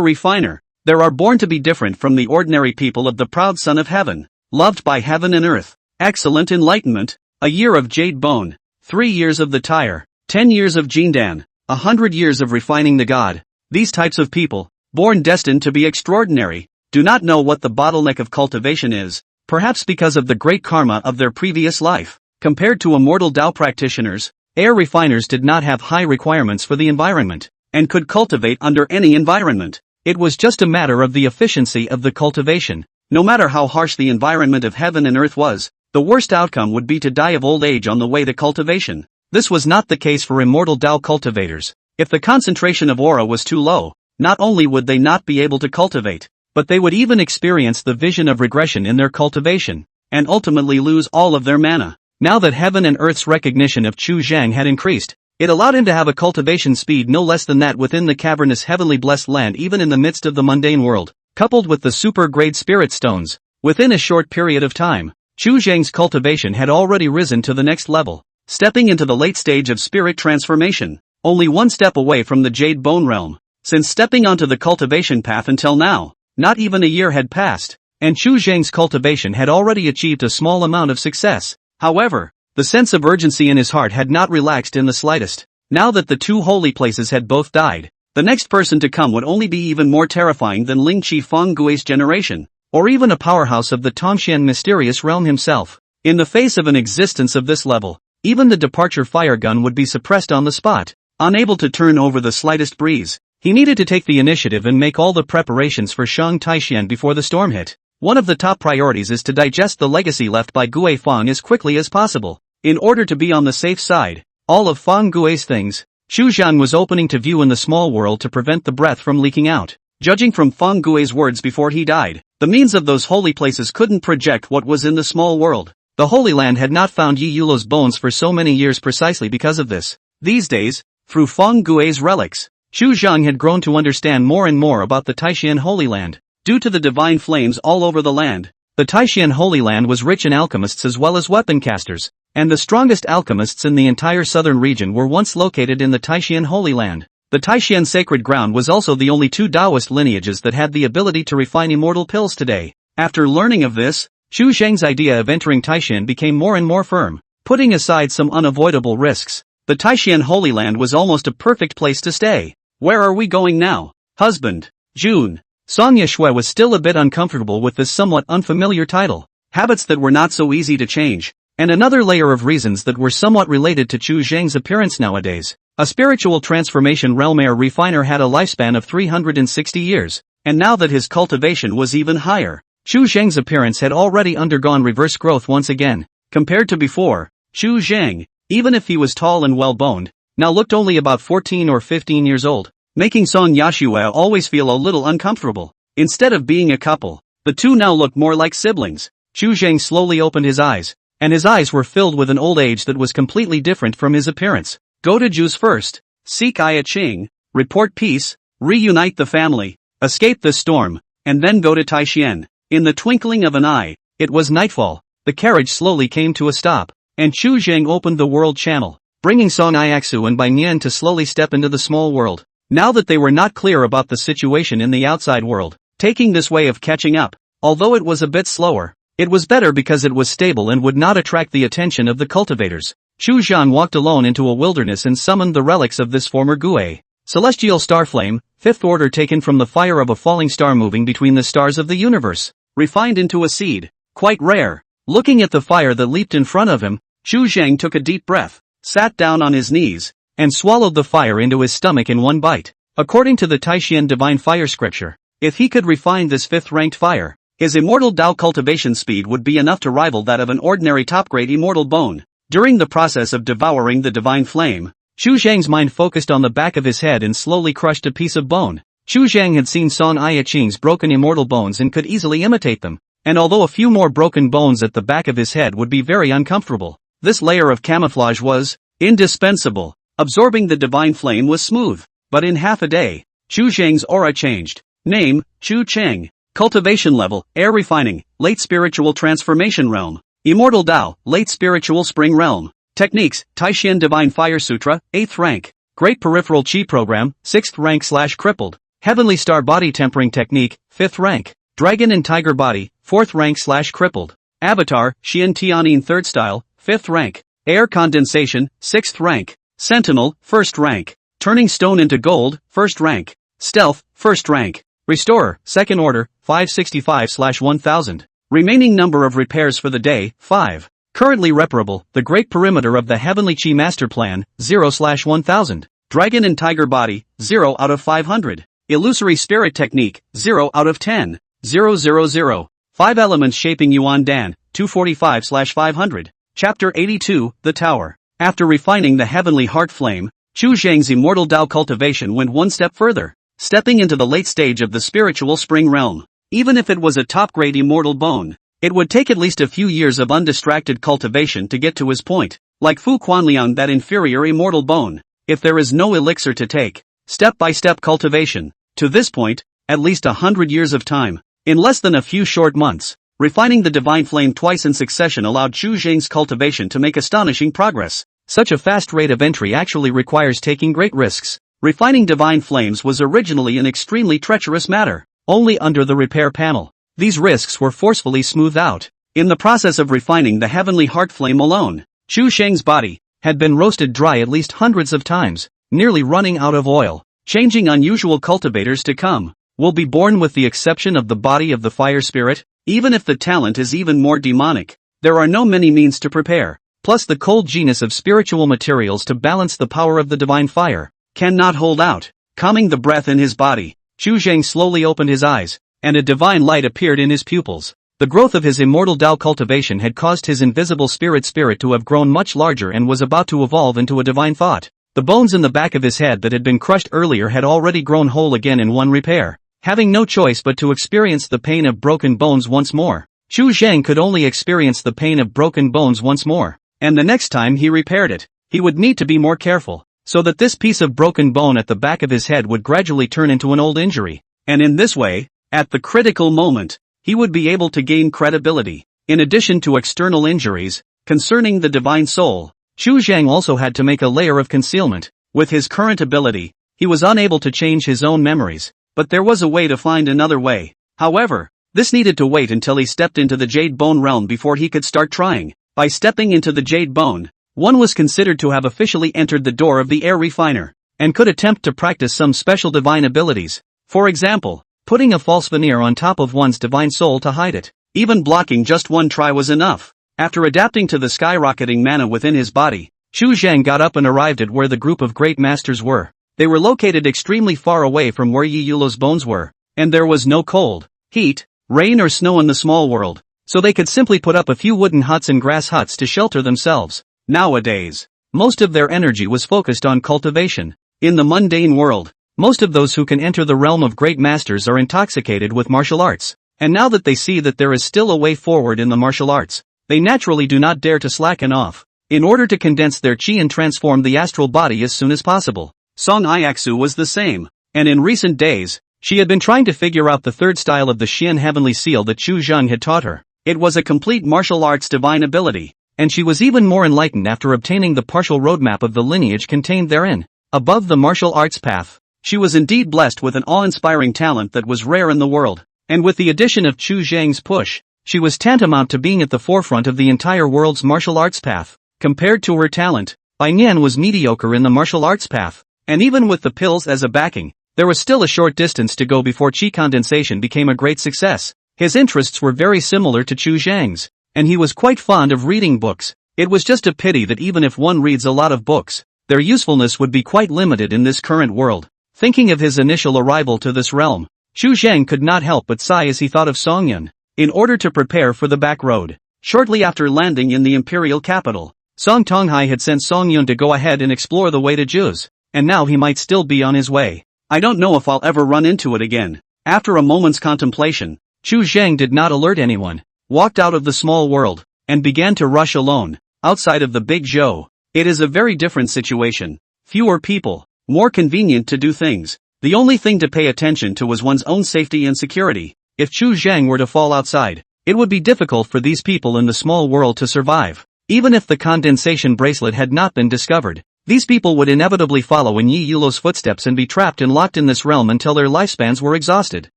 refiner, there are born to be different from the ordinary people of the proud son of heaven, loved by heaven and earth. Excellent enlightenment, a year of jade bone, 3 years of the tire, 10 years of Jindan, 100 years of refining the god. These types of people, born destined to be extraordinary, do not know what the bottleneck of cultivation is, perhaps because of the great karma of their previous life. Compared to immortal Tao practitioners, air refiners did not have high requirements for the environment, and could cultivate under any environment. It was just a matter of the efficiency of the cultivation. No matter how harsh the environment of heaven and earth was, the worst outcome would be to die of old age on the way to cultivation. This was not the case for immortal Tao cultivators. If the concentration of aura was too low, not only would they not be able to cultivate, but they would even experience the vision of regression in their cultivation, and ultimately lose all of their mana. Now that heaven and earth's recognition of Chu Zhang had increased, it allowed him to have a cultivation speed no less than that within the cavernous heavenly blessed land even in the midst of the mundane world, coupled with the super-grade spirit stones. Within a short period of time, Chu Zhang's cultivation had already risen to the next level, stepping into the late stage of spirit transformation. Only one step away from the Jade Bone realm. Since stepping onto the cultivation path until now, not even a year had passed, and Chu Zhang's cultivation had already achieved a small amount of success. However, the sense of urgency in his heart had not relaxed in the slightest. Now that the 2 holy places had both died, the next person to come would only be even more terrifying than Ling Qi Feng Gui's generation, or even a powerhouse of the Tongxian mysterious realm himself. In the face of an existence of this level, even the departure fire gun would be suppressed on the spot. Unable to turn over the slightest breeze, he needed to take the initiative and make all the preparations for Shang Taixian before the storm hit. One of the top priorities is to digest the legacy left by Gue Feng as quickly as possible. In order to be on the safe side, all of Feng Gui's things, Chu Zhang was opening to view in the small world to prevent the breath from leaking out. Judging from Feng Gui's words before he died, the means of those holy places couldn't project what was in the small world. The Holy Land had not found Yi Yulo's bones for so many years precisely because of this. These days, through Feng Gui's relics, Chu Zhang had grown to understand more and more about the Taixian Holy Land. Due to the divine flames all over the land, the Taixian Holy Land was rich in alchemists as well as weapon casters, and the strongest alchemists in the entire southern region were once located in the Taishan Holy Land. The Taishan sacred ground was also the only two Taoist lineages that had the ability to refine immortal pills today. After learning of this, Chu Zheng's idea of entering Taishan became more and more firm. Putting aside some unavoidable risks, the Taishan Holy Land was almost a perfect place to stay. Where are we going now? Husband. June. Song Yeshui was still a bit uncomfortable with this somewhat unfamiliar title. Habits that were not so easy to change, and another layer of reasons that were somewhat related to Chu Zheng's appearance nowadays. A spiritual transformation realm air refiner had a lifespan of 360 years, and now that his cultivation was even higher, Chu Zheng's appearance had already undergone reverse growth once again. Compared to before, Chu Zheng, even if he was tall and well-boned, now looked only about 14 or 15 years old, making Song Yeshui always feel a little uncomfortable. Instead of being a couple, the two now looked more like siblings. Chu Zheng slowly opened his eyes, and his eyes were filled with an old age that was completely different from his appearance. Go to Ju's first, seek Iya Qing, report peace, reunite the family, escape the storm, and then go to Taishan. In the twinkling of an eye, it was nightfall. The carriage slowly came to a stop, and Chu Zheng opened the world channel, bringing Song Iaxu and Bai Nian to slowly step into the small world. Now that they were not clear about the situation in the outside world, taking this way of catching up, although it was a bit slower, it was better because it was stable and would not attract the attention of the cultivators. Chu Zhan walked alone into a wilderness and summoned the relics of this former Gui. Celestial star flame, fifth order taken from the fire of a falling star moving between the stars of the universe, refined into a seed, quite rare. Looking at the fire that leaped in front of him, Chu Zheng took a deep breath, sat down on his knees, and swallowed the fire into his stomach in one bite. According to the Taishan divine fire scripture, if he could refine this fifth-ranked fire, his immortal Dao cultivation speed would be enough to rival that of an ordinary top-grade immortal bone. During the process of devouring the divine flame, Chu Zheng's mind focused on the back of his head and slowly crushed a piece of bone. Chu Zheng had seen Song Iaxing's broken immortal bones and could easily imitate them, and although a few more broken bones at the back of his head would be very uncomfortable, this layer of camouflage was indispensable. Absorbing the divine flame was smooth, but in half a day, Chu Zheng's aura changed. Name, Chu Cheng. Cultivation level, air refining, late spiritual transformation realm. Immortal Dao, late spiritual spring realm. Techniques, Taishan Divine Fire Sutra, 8th rank. Great Peripheral Chi Program, 6th rank / crippled. Heavenly Star Body Tempering Technique, 5th rank. Dragon and Tiger Body, 4th rank / crippled. Avatar, Xian Tianyin 3rd style, 5th rank. Air Condensation, 6th rank. Sentinel, 1st rank. Turning Stone into Gold, 1st rank. Stealth, 1st rank. Restorer, 2nd order, 565 / 1000. Remaining number of repairs for the day, 5. Currently reparable, the Great Perimeter of the Heavenly Chi Master Plan, 0 / 1000. Dragon and Tiger Body, 0 out of 500. Illusory Spirit Technique, 0 out of 10. 000. 5 Elements Shaping Yuan Dan, 245 / 500. Chapter 82, The Tower. After refining the Heavenly Heart Flame, Chu Zheng's immortal Dao cultivation went one step further, stepping into the late stage of the spiritual spring realm. Even if it was a top-grade immortal bone, it would take at least a few years of undistracted cultivation to get to his point. Like Fu Quanliang, that inferior immortal bone, if there is no elixir to take, step-by-step cultivation, to this point, at least 100 years of time. In less than a few short months, refining the divine flame twice in succession allowed Chu Zheng's cultivation to make astonishing progress. Such a fast rate of entry actually requires taking great risks. Refining divine flames was originally an extremely treacherous matter. Only under the repair panel, these risks were forcefully smoothed out. In the process of refining the Heavenly Heart Flame alone, Chu Zheng's body had been roasted dry at least hundreds of times, nearly running out of oil. Changing unusual cultivators to come will be born with the exception of the body of the fire spirit. Even if the talent is even more demonic, there are no many means to prepare, plus the cold genus of spiritual materials to balance the power of the divine fire cannot hold out. Calming the breath in his body, Chu Zheng slowly opened his eyes, and a divine light appeared in his pupils. The growth of his immortal Dao cultivation had caused his invisible spirit to have grown much larger and was about to evolve into a divine thought. The bones in the back of his head that had been crushed earlier had already grown whole again in one repair. Having no choice but to experience the pain of broken bones once more, Chu Zheng could only experience the pain of broken bones once more, and the next time he repaired it, he would need to be more careful, so that this piece of broken bone at the back of his head would gradually turn into an old injury, and in this way, at the critical moment, he would be able to gain credibility. In addition to external injuries, Concerning the divine soul, Chu Zhang also had to make a layer of concealment. With his current ability, he was unable to change his own memories, but there was a way to find another way. However, this needed to wait until he stepped into the Jade Bone realm before he could start trying. By stepping into the Jade Bone, one was considered to have officially entered the door of the air refiner, and could attempt to practice some special divine abilities. For example, putting a false veneer on top of one's divine soul to hide it. Even blocking just one try was enough. After adapting to the skyrocketing mana within his body, Chu Zhang got up and arrived at where the group of great masters were. They were located extremely far away from where Yi Yulo's bones were, and there was no cold, heat, rain or snow in the small world, so they could simply put up a few wooden huts and grass huts to shelter themselves. Nowadays, most of their energy was focused on cultivation. In the mundane world, most of those who can enter the realm of great masters are intoxicated with martial arts, and now that they see that there is still a way forward in the martial arts, they naturally do not dare to slacken off, in order to condense their chi and transform the astral body as soon as possible. Song Iaksu was the same, and in recent days, she had been trying to figure out the third style of the Xian Heavenly Seal that Chu Zhang had taught her. It was a complete martial arts divine ability, and she was even more enlightened after obtaining the partial roadmap of the lineage contained therein. Above the martial arts path, she was indeed blessed with an awe-inspiring talent that was rare in the world, and with the addition of Chu Zhang's push, she was tantamount to being at the forefront of the entire world's martial arts path. Compared to her talent, Bai Nian was mediocre in the martial arts path, and even with the pills as a backing, there was still a short distance to go before chi condensation became a great success. His interests were very similar to Chu Zhang's, and he was quite fond of reading books. It was just a pity that even if one reads a lot of books, their usefulness would be quite limited in this current world. Thinking of his initial arrival to this realm, Chu Zhang could not help but sigh as he thought of Songyun. In order to prepare for the back road, shortly after landing in the imperial capital, Song Tonghai had sent Songyun to go ahead and explore the way to Juz, and now he might still be on his way. I don't know if I'll ever run into it again. After a moment's contemplation, Chu Zhang did not alert anyone, walked out of the small world, and began to rush alone, outside of the big Zhou. It is a very different situation. Fewer people, more convenient to do things. The only thing to pay attention to was one's own safety and security. If Chu Zhang were to fall outside, it would be difficult for these people in the small world to survive. Even if the condensation bracelet had not been discovered, these people would inevitably follow in Yi Yulo's footsteps and be trapped and locked in this realm until their lifespans were exhausted.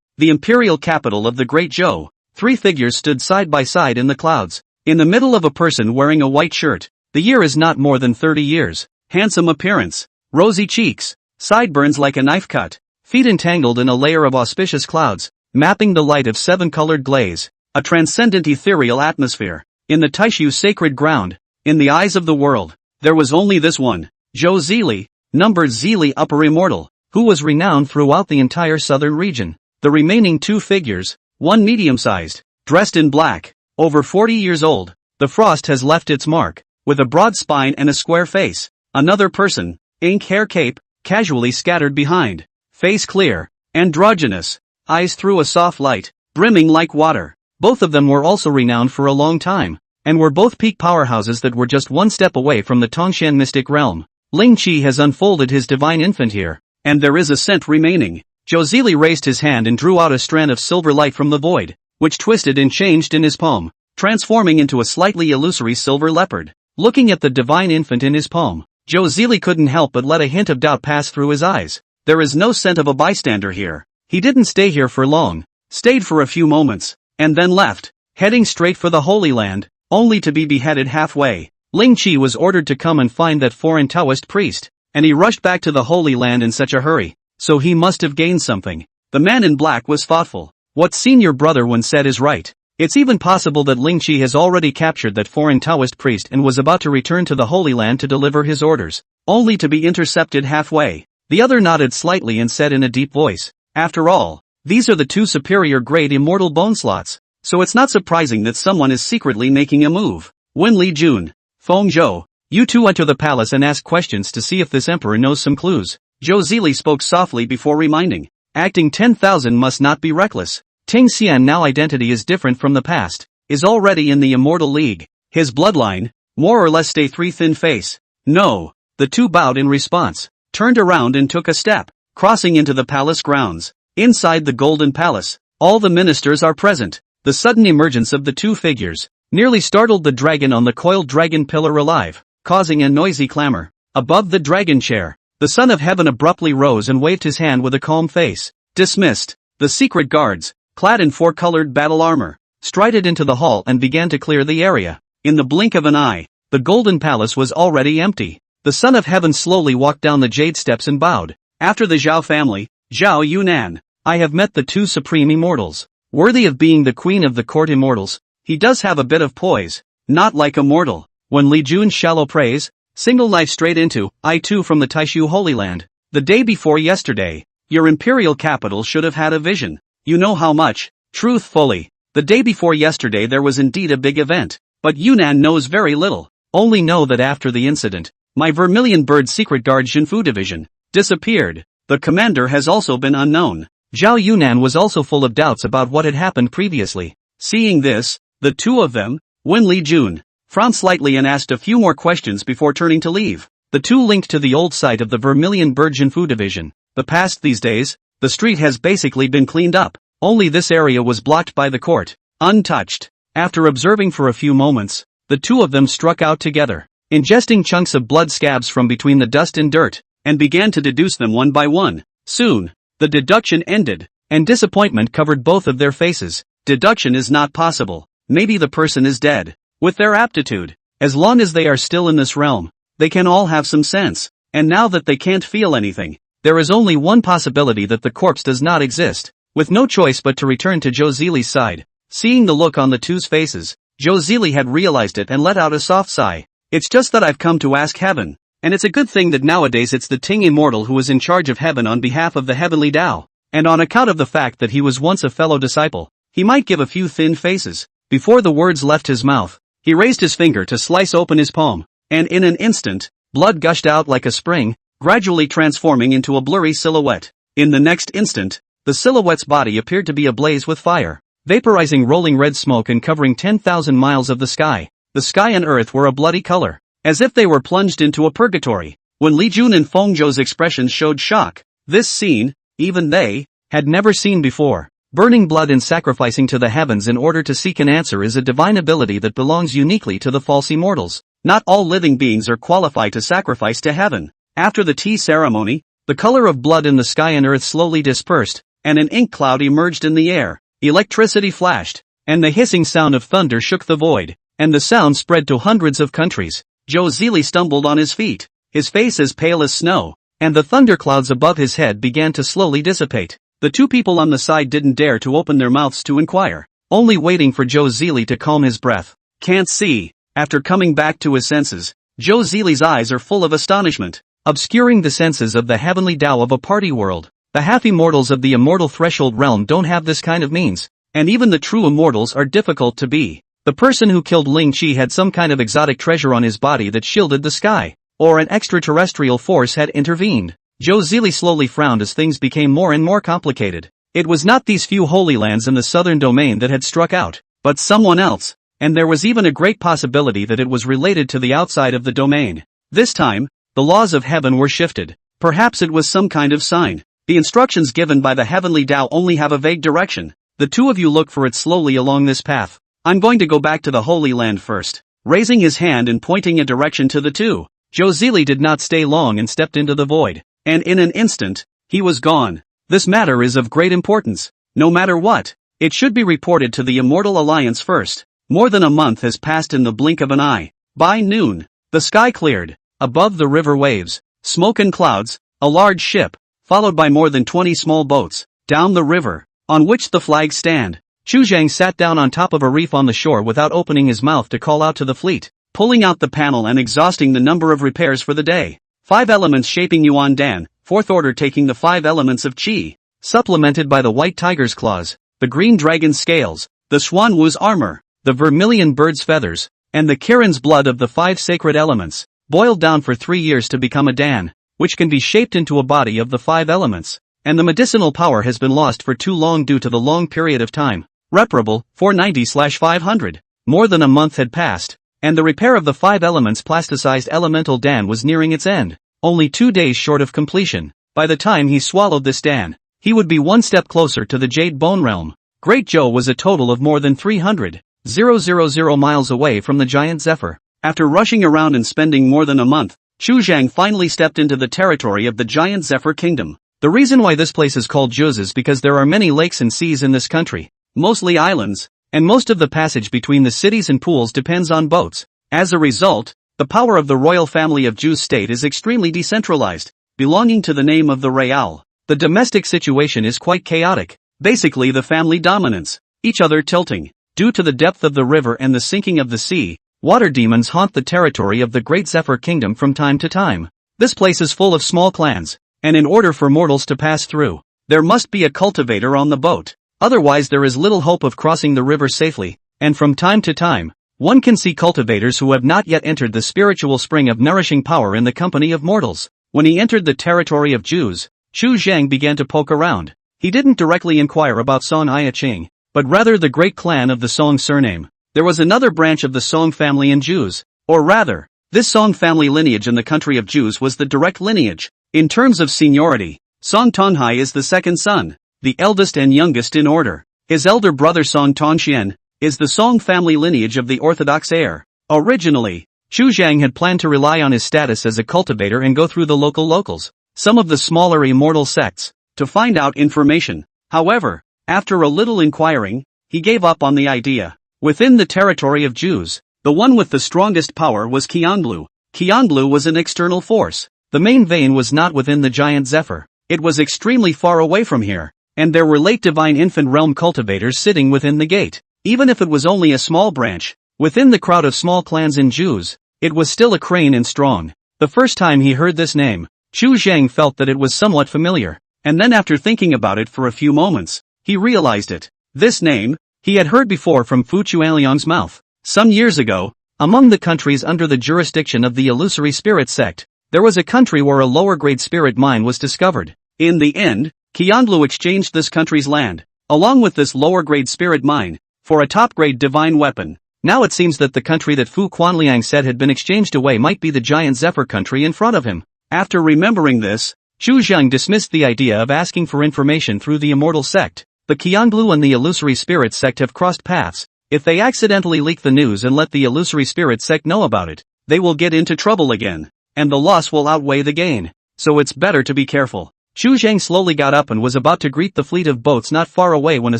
The imperial capital of the Great Zhou, three figures stood side by side in the clouds. In the middle of a person wearing a white shirt, the year is not more than 30 years. Handsome appearance, rosy cheeks, sideburns like a knife cut, feet entangled in a layer of auspicious clouds, mapping the light of seven-colored glaze, a transcendent ethereal atmosphere. In the Taishu sacred ground, in the eyes of the world, there was only this one, Zhou Zili, numbered Zili Upper Immortal, who was renowned throughout the entire southern region. The remaining two figures, one medium-sized, dressed in black, over 40 years old, the frost has left its mark, with a broad spine and a square face. Another person, ink hair cape, casually scattered behind, face clear, androgynous, eyes through a soft light, brimming like water. Both of them were also renowned for a long time, and were both peak powerhouses that were just one step away from the Tongshan mystic realm. Ling Qi has unfolded his divine infant here, and there is a scent remaining. Zhou Zili raised his hand and drew out a strand of silver light from the void, which twisted and changed in his palm, transforming into a slightly illusory silver leopard. Looking at the divine infant in his palm, Zhou Zili couldn't help but let a hint of doubt pass through his eyes. There is no scent of a bystander here. He didn't stay here for long, stayed for a few moments, and then left, heading straight for the Holy Land, only to be beheaded halfway. Ling Qi was ordered to come and find that foreign Taoist priest, and he rushed back to the Holy Land in such a hurry, so he must have gained something. The man in black was thoughtful. What senior brother one said is right. It's even possible that Ling Qi has already captured that foreign Taoist priest and was about to return to the Holy Land to deliver his orders, only to be intercepted halfway. The other nodded slightly and said in a deep voice, after all, these are the two superior grade immortal bone slots, so it's not surprising that someone is secretly making a move. Wen Li Jun, Feng Zhou, you two enter the palace and ask questions to see if this emperor knows some clues. Zhou Zili spoke softly before reminding, acting 10,000 must not be reckless. Ting Xian now identity is different from the past, is already in the Immortal League. His bloodline, more or less stay three thin face. No, the two bowed in response, turned around and took a step, crossing into the palace grounds. Inside the Golden Palace, all the ministers are present. The sudden emergence of the two figures, nearly startled the dragon on the coiled dragon pillar alive, causing a noisy clamor. Above the dragon chair, the son of heaven abruptly rose and waved his hand with a calm face. Dismissed. The secret guards, clad in four-colored battle armor, strided into the hall and began to clear the area. In the blink of an eye, the golden palace was already empty. The son of heaven slowly walked down the jade steps and bowed. After the Zhao family, Zhao Yunnan, I have met the two supreme immortals. Worthy of being the queen of the court immortals, he does have a bit of poise, not like a mortal. When Li Jun's shallow praise, single knife straight into, I too from the Taishu Holy Land. The day before yesterday, your imperial capital should have had a vision. You know how much? Truthfully, the day before yesterday there was indeed a big event, but Yunnan knows very little. Only know that after the incident, my Vermilion Bird Secret Guard Jinfu Division disappeared. The commander has also been unknown. Zhao Yunnan was also full of doubts about what had happened previously. Seeing this, the two of them, Wen Li Jun, frowned slightly and asked a few more questions before turning to leave. The two linked to the old site of the Vermilion Bird Jinfu Division. The past these days, the street has basically been cleaned up. Only this area was blocked by the court, untouched. After observing for a few moments, the two of them struck out together, ingesting chunks of blood scabs from between the dust and dirt, and began to deduce them one by one. Soon, the deduction ended, and disappointment covered both of their faces. Deduction is not possible. Maybe the person is dead. With their aptitude, as long as they are still in this realm, they can all have some sense. And now that they can't feel anything, there is only one possibility that the corpse does not exist. With no choice but to return to Zhou Zili's side, seeing the look on the two's faces, Zhou Zili had realized it and let out a soft sigh. It's just that I've come to ask heaven, and it's a good thing that nowadays it's the Ting Immortal who is in charge of heaven on behalf of the heavenly Tao, and on account of the fact that he was once a fellow disciple, he might give a few thin faces. Before the words left his mouth, he raised his finger to slice open his palm, and in an instant, blood gushed out like a spring, gradually transforming into a blurry silhouette. In the next instant, the silhouette's body appeared to be ablaze with fire, vaporizing rolling red smoke and covering 10,000 miles of the sky. The sky and earth were a bloody color, as if they were plunged into a purgatory. When Li Jun and Feng Zhou's expressions showed shock, this scene, even they, had never seen before. Burning blood and sacrificing to the heavens in order to seek an answer is a divine ability that belongs uniquely to the false immortals. Not all living beings are qualified to sacrifice to heaven. After the tea ceremony, the color of blood in the sky and earth slowly dispersed, and an ink cloud emerged in the air. Electricity flashed, and the hissing sound of thunder shook the void, and the sound spread to hundreds of countries. Zhou Zili stumbled on his feet, his face as pale as snow, and the thunderclouds above his head began to slowly dissipate. The two people on the side didn't dare to open their mouths to inquire, only waiting for Zhou Zili to calm his breath. Can't see. After coming back to his senses, Zhou Zili's eyes are full of astonishment, obscuring the senses of the heavenly Tao of a party world. The half-immortals of the immortal threshold realm don't have this kind of means, and even the true immortals are difficult to be. The person who killed Ling Qi had some kind of exotic treasure on his body that shielded the sky, or an extraterrestrial force had intervened. Zhou Zili slowly frowned as things became more and more complicated. It was not these few holy lands in the southern domain that had struck out, but someone else, and there was even a great possibility that it was related to the outside of the domain. This time, the laws of heaven were shifted. Perhaps it was some kind of sign. The instructions given by the heavenly Tao only have a vague direction. The two of you look for it slowly along this path. I'm going to go back to the Holy Land first. Raising his hand and pointing a direction to the two, Zhou Zili did not stay long and stepped into the void. And in an instant, he was gone. This matter is of great importance. No matter what, it should be reported to the Immortal Alliance first. More than a month has passed in the blink of an eye. By noon, the sky cleared. Above the river waves, smoke and clouds, a large ship, followed by more than 20 small boats, down the river, on which the flags stand. Chu Zhang sat down on top of a reef on the shore without opening his mouth to call out to the fleet, pulling out the panel and exhausting the number of repairs for the day. 5 elements shaping Yuan Dan, 4th order taking the 5 elements of Qi, supplemented by the white tiger's claws, the green dragon's scales, the swan wu's armor, the vermilion bird's feathers, and the Kirin's blood of the 5 sacred elements, boiled down for 3 years to become a Dan, which can be shaped into a body of the 5 elements, and the medicinal power has been lost for too long due to the long period of time. Reparable, 490/500. More than a month had passed, and the repair of the 5 elements plasticized elemental Dan was nearing its end, only 2 days short of completion. By the time he swallowed this Dan, he would be one step closer to the Jade Bone Realm. Great Zhou was a total of more than 300. 000 miles away from the giant Zephyr. After rushing around and spending more than a month, Chu Zhang finally stepped into the territory of the giant Zephyr Kingdom. The reason why this place is called Juz is because there are many lakes and seas in this country, mostly islands, and most of the passage between the cities and pools depends on boats. As a result, the power of the royal family of Juz state is extremely decentralized, belonging to the name of the Real. The domestic situation is quite chaotic, basically the family dominance, each other tilting. Due to the depth of the river and the sinking of the sea, water demons haunt the territory of the Great Zephyr Kingdom from time to time. This place is full of small clans, and in order for mortals to pass through, there must be a cultivator on the boat. Otherwise there is little hope of crossing the river safely, and from time to time, one can see cultivators who have not yet entered the spiritual spring of nourishing power in the company of mortals. When he entered the territory of Juz, Chu Zhang began to poke around. He didn't directly inquire about Song Iaching, but rather the great clan of the Song surname. There was another branch of the Song family in Juz, or rather, this Song family lineage in the country of Juz was the direct lineage. In terms of seniority, Song Tonghai is the second son, the eldest and youngest in order. His elder brother Song Tongxian is the Song family lineage of the Orthodox heir. Originally, Chu Zhang had planned to rely on his status as a cultivator and go through the locals, some of the smaller immortal sects, to find out information. However, after a little inquiring, he gave up on the idea. Within the territory of Juz, the one with the strongest power was Qianlu. Qianlu was an external force. The main vein was not within the giant Zephyr. It was extremely far away from here, and there were late divine infant realm cultivators sitting within the gate. Even if it was only a small branch, within the crowd of small clans in Juz, it was still a crane and strong. The first time he heard this name, Chu Zhang felt that it was somewhat familiar, and then after thinking about it for a few moments, he realized it. This name, he had heard before from Fu Chuanliang's mouth. Some years ago, among the countries under the jurisdiction of the illusory spirit sect, there was a country where a lower-grade spirit mine was discovered. In the end, Qianlu exchanged this country's land, along with this lower-grade spirit mine, for a top-grade divine weapon. Now it seems that the country that Fu Quanliang said had been exchanged away might be the giant Zephyr country in front of him. After remembering this, Chu Zhang dismissed the idea of asking for information through the immortal sect. The Qianlu and the illusory spirit sect have crossed paths. If they accidentally leak the news and let the illusory spirit sect know about it, they will get into trouble again, and the loss will outweigh the gain. So it's better to be careful. Chu Zhang slowly got up and was about to greet the fleet of boats not far away when a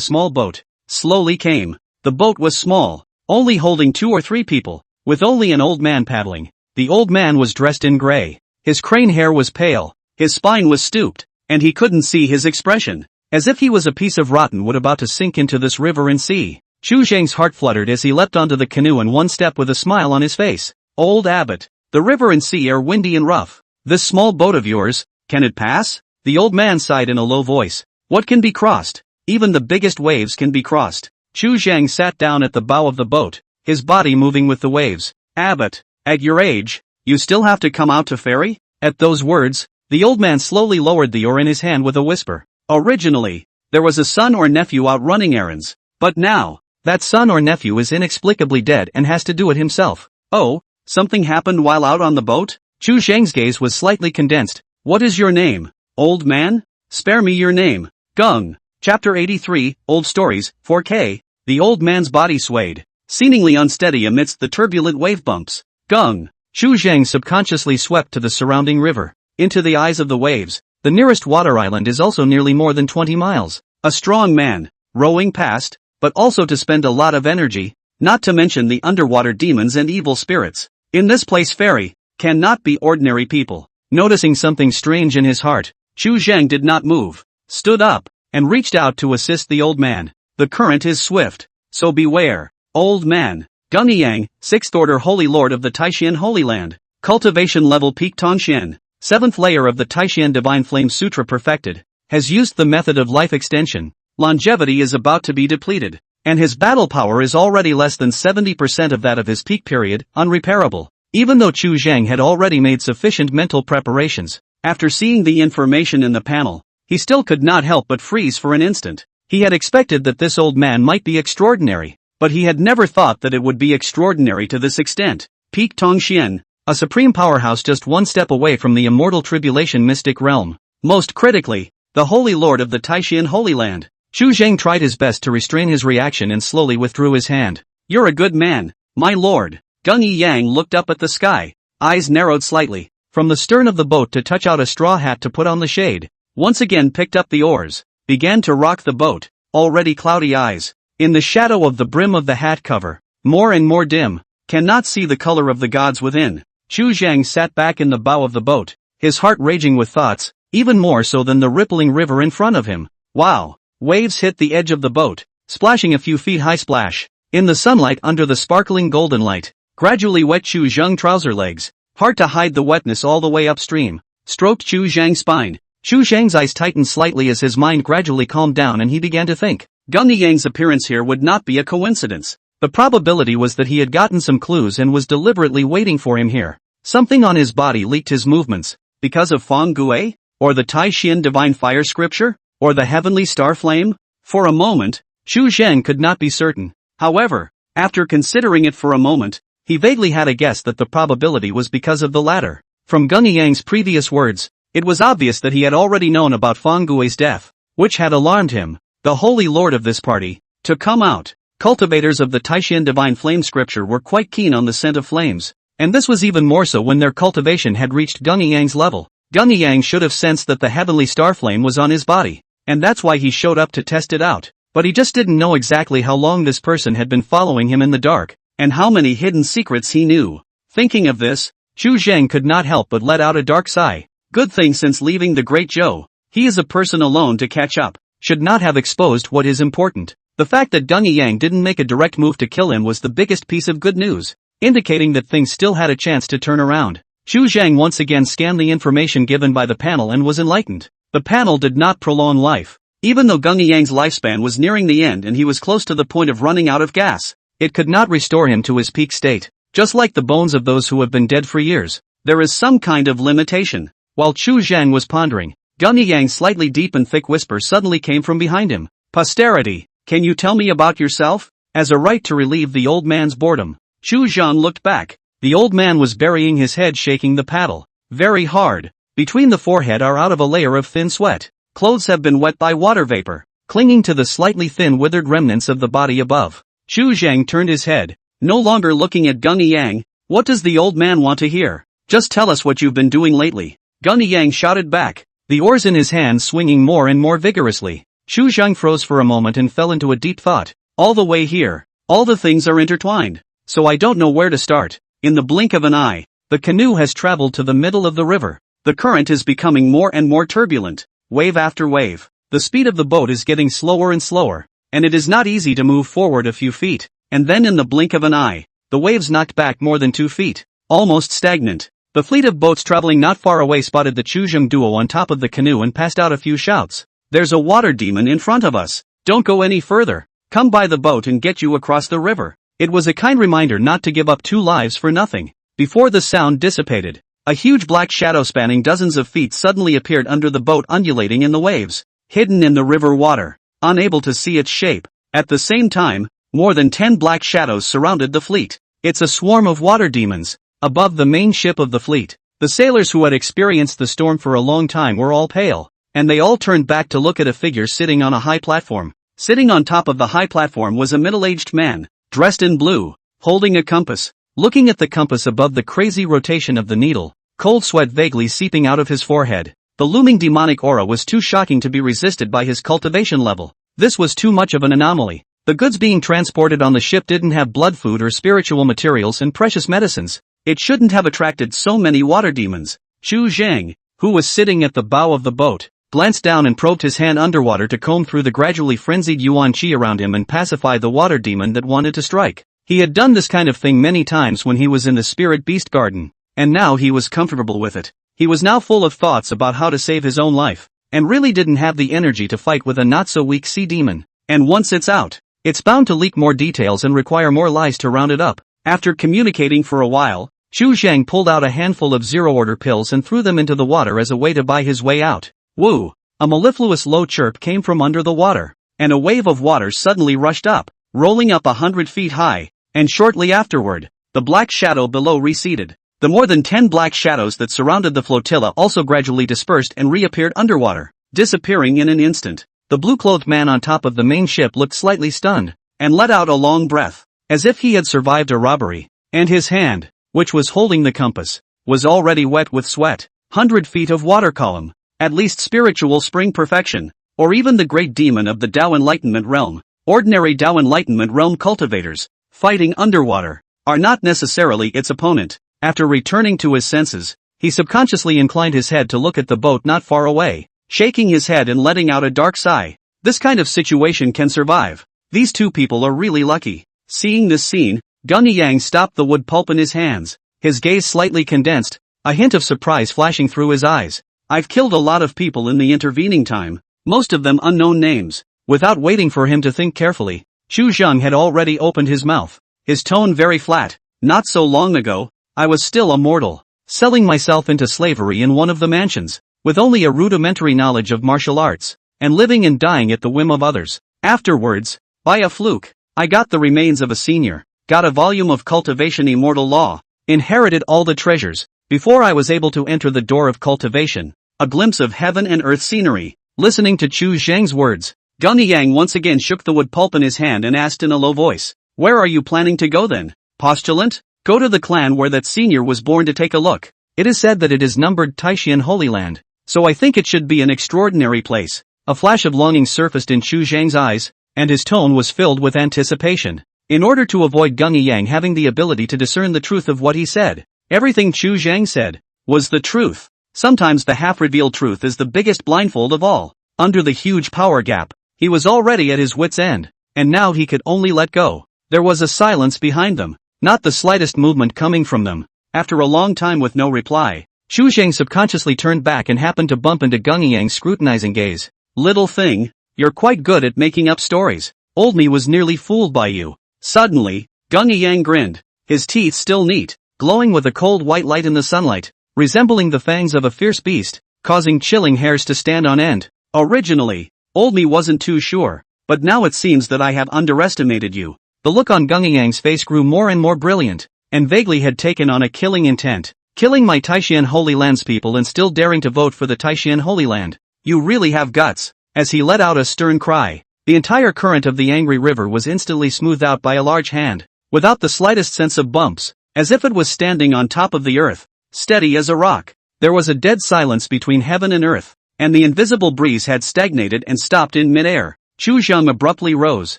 small boat slowly came. The boat was small, only holding 2 or 3 people, with only an old man paddling. The old man was dressed in gray. His crane hair was pale, his spine was stooped, and he couldn't see his expression, as if he was a piece of rotten wood about to sink into this river and sea. Chu Zhang's heart fluttered as he leapt onto the canoe in one step with a smile on his face. Old abbot, the river and sea are windy and rough. This small boat of yours, can it pass? The old man sighed in a low voice. What can be crossed? Even the biggest waves can be crossed. Chu Zhang sat down at the bow of the boat, his body moving with the waves. Abbot, at your age, you still have to come out to ferry? At those words, the old man slowly lowered the oar in his hand with a whisper. Originally, there was a son or nephew out running errands, but now, that son or nephew is inexplicably dead and has to do it himself. Oh, something happened while out on the boat? Chu Zhang's gaze was slightly condensed. What is your name, old man? Spare me your name. Gung. Chapter 83, Old Stories, 4K. The old man's body swayed, seemingly unsteady amidst the turbulent wave bumps. Gung. Chu Zhang subconsciously swept to the surrounding river, into the eyes of the waves. The nearest water island is also nearly more than 20 miles. A strong man, rowing past, but also to spend a lot of energy, not to mention the underwater demons and evil spirits. In this place ferry, cannot be ordinary people. Noticing something strange in his heart, Chu Zhang did not move, stood up, and reached out to assist the old man. The current is swift, so beware. Old man, Gungyang, 6th Order Holy Lord of the Taishan Holy Land. Cultivation level Peak Tongxian, 7th layer of the Taishan Divine Flame Sutra perfected, has used the method of life extension. Longevity is about to be depleted, and his battle power is already less than 70% of that of his peak period, unrepairable. Even though Chu Zhang had already made sufficient mental preparations, after seeing the information in the panel, he still could not help but freeze for an instant. He had expected that this old man might be extraordinary, but he had never thought that it would be extraordinary to this extent. Peak Tongxian, a supreme powerhouse just one step away from the immortal tribulation mystic realm. Most critically, the Holy Lord of the Taishan Holy Land. Chu Zhang tried his best to restrain his reaction and slowly withdrew his hand. You're a good man, my lord. Gung Yang looked up at the sky, eyes narrowed slightly, from the stern of the boat to touch out a straw hat to put on the shade. Once again picked up the oars, began to rock the boat, already cloudy eyes. In the shadow of the brim of the hat cover, more and more dim, cannot see the color of the gods within. Chu Zhang sat back in the bow of the boat, his heart raging with thoughts, even more so than the rippling river in front of him. Wow! Waves hit the edge of the boat, splashing a few feet high splash. In the sunlight under the sparkling golden light, gradually wet Chu Zhang trouser legs, hard to hide the wetness all the way upstream, stroked Chu Zhang's spine. Chu Zhang's eyes tightened slightly as his mind gradually calmed down and he began to think. Gung Yang's appearance here would not be a coincidence. The probability was that he had gotten some clues and was deliberately waiting for him here. Something on his body leaked his movements, because of Feng Gue? Or the Tai Xian Divine Fire Scripture? Or the Heavenly Star Flame? For a moment, Chu Zhang could not be certain. However, after considering it for a moment, he vaguely had a guess that the probability was because of the latter. From Gung Yang's previous words, it was obvious that he had already known about Feng Gui's death, which had alarmed him, the holy lord of this party, to come out. Cultivators of the Taishan Divine Flame Scripture were quite keen on the scent of flames, and this was even more so when their cultivation had reached Gung Yang's level. Gung Yang should have sensed that the heavenly star flame was on his body, and that's why he showed up to test it out, but he just didn't know exactly how long this person had been following him in the dark, and how many hidden secrets he knew. Thinking of this, Chu Zhang could not help but let out a dark sigh. Good thing since leaving the Great Zhou, he is a person alone to catch up, should not have exposed what is important. The fact that Gung Yang didn't make a direct move to kill him was the biggest piece of good news, indicating that things still had a chance to turn around. Chu Zhang once again scanned the information given by the panel and was enlightened. The panel did not prolong life. Even though Gung Yang's lifespan was nearing the end and he was close to the point of running out of gas, it could not restore him to his peak state. Just like the bones of those who have been dead for years, there is some kind of limitation. While Chu Zhang was pondering, Gung Yang's slightly deep and thick whisper suddenly came from behind him. Posterity, can you tell me about yourself? As a right to relieve the old man's boredom, Chu Zhang looked back. The old man was burying his head, shaking the paddle very hard. Between the forehead are out of a layer of thin sweat. Clothes have been wet by water vapor, clinging to the slightly thin withered remnants of the body above. Chu Zhang turned his head, no longer looking at Gung Yang. What does the old man want to hear? Just tell us what you've been doing lately. Gung Yang shouted back, the oars in his hands swinging more and more vigorously. Chu Zhang froze for a moment and fell into a deep thought. All the way here, all the things are intertwined, so I don't know where to start. In the blink of an eye, the canoe has traveled to the middle of the river. The current is becoming more and more turbulent, wave after wave. The speed of the boat is getting slower and slower, and it is not easy to move forward a few feet, and then in the blink of an eye, the waves knocked back more than 2 feet, almost stagnant. The fleet of boats traveling not far away spotted the Chuzheng duo on top of the canoe and passed out a few shouts. There's a water demon in front of us. Don't go any further. Come by the boat and get you across the river. It was a kind reminder not to give up 2 lives for nothing. Before the sound dissipated, a huge black shadow spanning dozens of feet suddenly appeared under the boat, undulating in the waves, hidden in the river water, unable to see its shape. At the same time, more than 10 black shadows surrounded the fleet. It's a swarm of water demons. Above the main ship of the fleet, the sailors who had experienced the storm for a long time were all pale, and they all turned back to look at a figure sitting on a high platform. Sitting on top of the high platform was a middle-aged man, dressed in blue, holding a compass. Looking at the compass above the crazy rotation of the needle, cold sweat vaguely seeping out of his forehead. The looming demonic aura was too shocking to be resisted by his cultivation level. This was too much of an anomaly. The goods being transported on the ship didn't have blood food or spiritual materials and precious medicines. It shouldn't have attracted so many water demons. Chu Zhang, who was sitting at the bow of the boat, glanced down and probed his hand underwater to comb through the gradually frenzied yuan qi around him and pacify the water demon that wanted to strike. He had done this kind of thing many times when he was in the spirit beast garden, and now he was comfortable with it. He was now full of thoughts about how to save his own life, and really didn't have the energy to fight with a not-so-weak sea demon. And once it's out, it's bound to leak more details and require more lies to round it up. After communicating for a while, Chu Zhang pulled out a handful of zero-order pills and threw them into the water as a way to buy his way out. Woo! A mellifluous low chirp came from under the water, and a wave of water suddenly rushed up, rolling up 100 feet high, and shortly afterward, the black shadow below receded. The more than 10 black shadows that surrounded the flotilla also gradually dispersed and reappeared underwater, disappearing in an instant. The blue-clothed man on top of the main ship looked slightly stunned, and let out a long breath. as if he had survived a robbery, and his hand, which was holding the compass, was already wet with sweat. 100 feet of water column, at least spiritual spring perfection, or even the great demon of the Tao Enlightenment realm. Ordinary Tao Enlightenment realm cultivators, fighting underwater, are not necessarily its opponent. After returning to his senses, he subconsciously inclined his head to look at the boat not far away, shaking his head and letting out a dark sigh. This kind of situation can survive. These two people are really lucky. Seeing this scene, Gung Yang stopped the wood pulp in his hands, his gaze slightly condensed, a hint of surprise flashing through his eyes. I've killed a lot of people in the intervening time, most of them unknown names. Without waiting for him to think carefully, Chu Zheng had already opened his mouth, his tone very flat. Not so long ago, I was still a mortal, selling myself into slavery in one of the mansions, with only a rudimentary knowledge of martial arts, and living and dying at the whim of others. Afterwards, by a fluke, I got the remains of a senior, got a volume of cultivation immortal law, inherited all the treasures. Before I was able to enter the door of cultivation, a glimpse of heaven and earth scenery. Listening to Chu Zheng's words, Gung Yang once again shook the wood pulp in his hand and asked in a low voice, "Where are you planning to go then, postulant?" "Go to the clan where that senior was born to take a look. It is said that it is numbered Taishan Holy Land, so I think it should be an extraordinary place." A flash of longing surfaced in Chu Zheng's eyes, and his tone was filled with anticipation. In order to avoid Gung Yang having the ability to discern the truth of what he said, everything Chu Zheng said was the truth. Sometimes the half-revealed truth is the biggest blindfold of all. Under the huge power gap, he was already at his wit's end, and now he could only let go. There was a silence behind them, not the slightest movement coming from them. After a long time with no reply, Chu Zheng subconsciously turned back and happened to bump into Gung Yang's scrutinizing gaze. "Little thing, you're quite good at making up stories. Old me was nearly fooled by you." Suddenly, Gung Yang grinned, his teeth still neat, glowing with a cold white light in the sunlight, resembling the fangs of a fierce beast, causing chilling hairs to stand on end. "Originally, old me wasn't too sure, but now it seems that I have underestimated you." The look on Gung Yang's face grew more and more brilliant, and vaguely had taken on a killing intent. "Killing my Taishan Holy Land's people and still daring to vote for the Taishan Holy Land. You really have guts." As he let out a stern cry, the entire current of the angry river was instantly smoothed out by a large hand, without the slightest sense of bumps, as if it was standing on top of the earth, steady as a rock. There was a dead silence between heaven and earth, and the invisible breeze had stagnated and stopped in midair. Chu Zheng abruptly rose,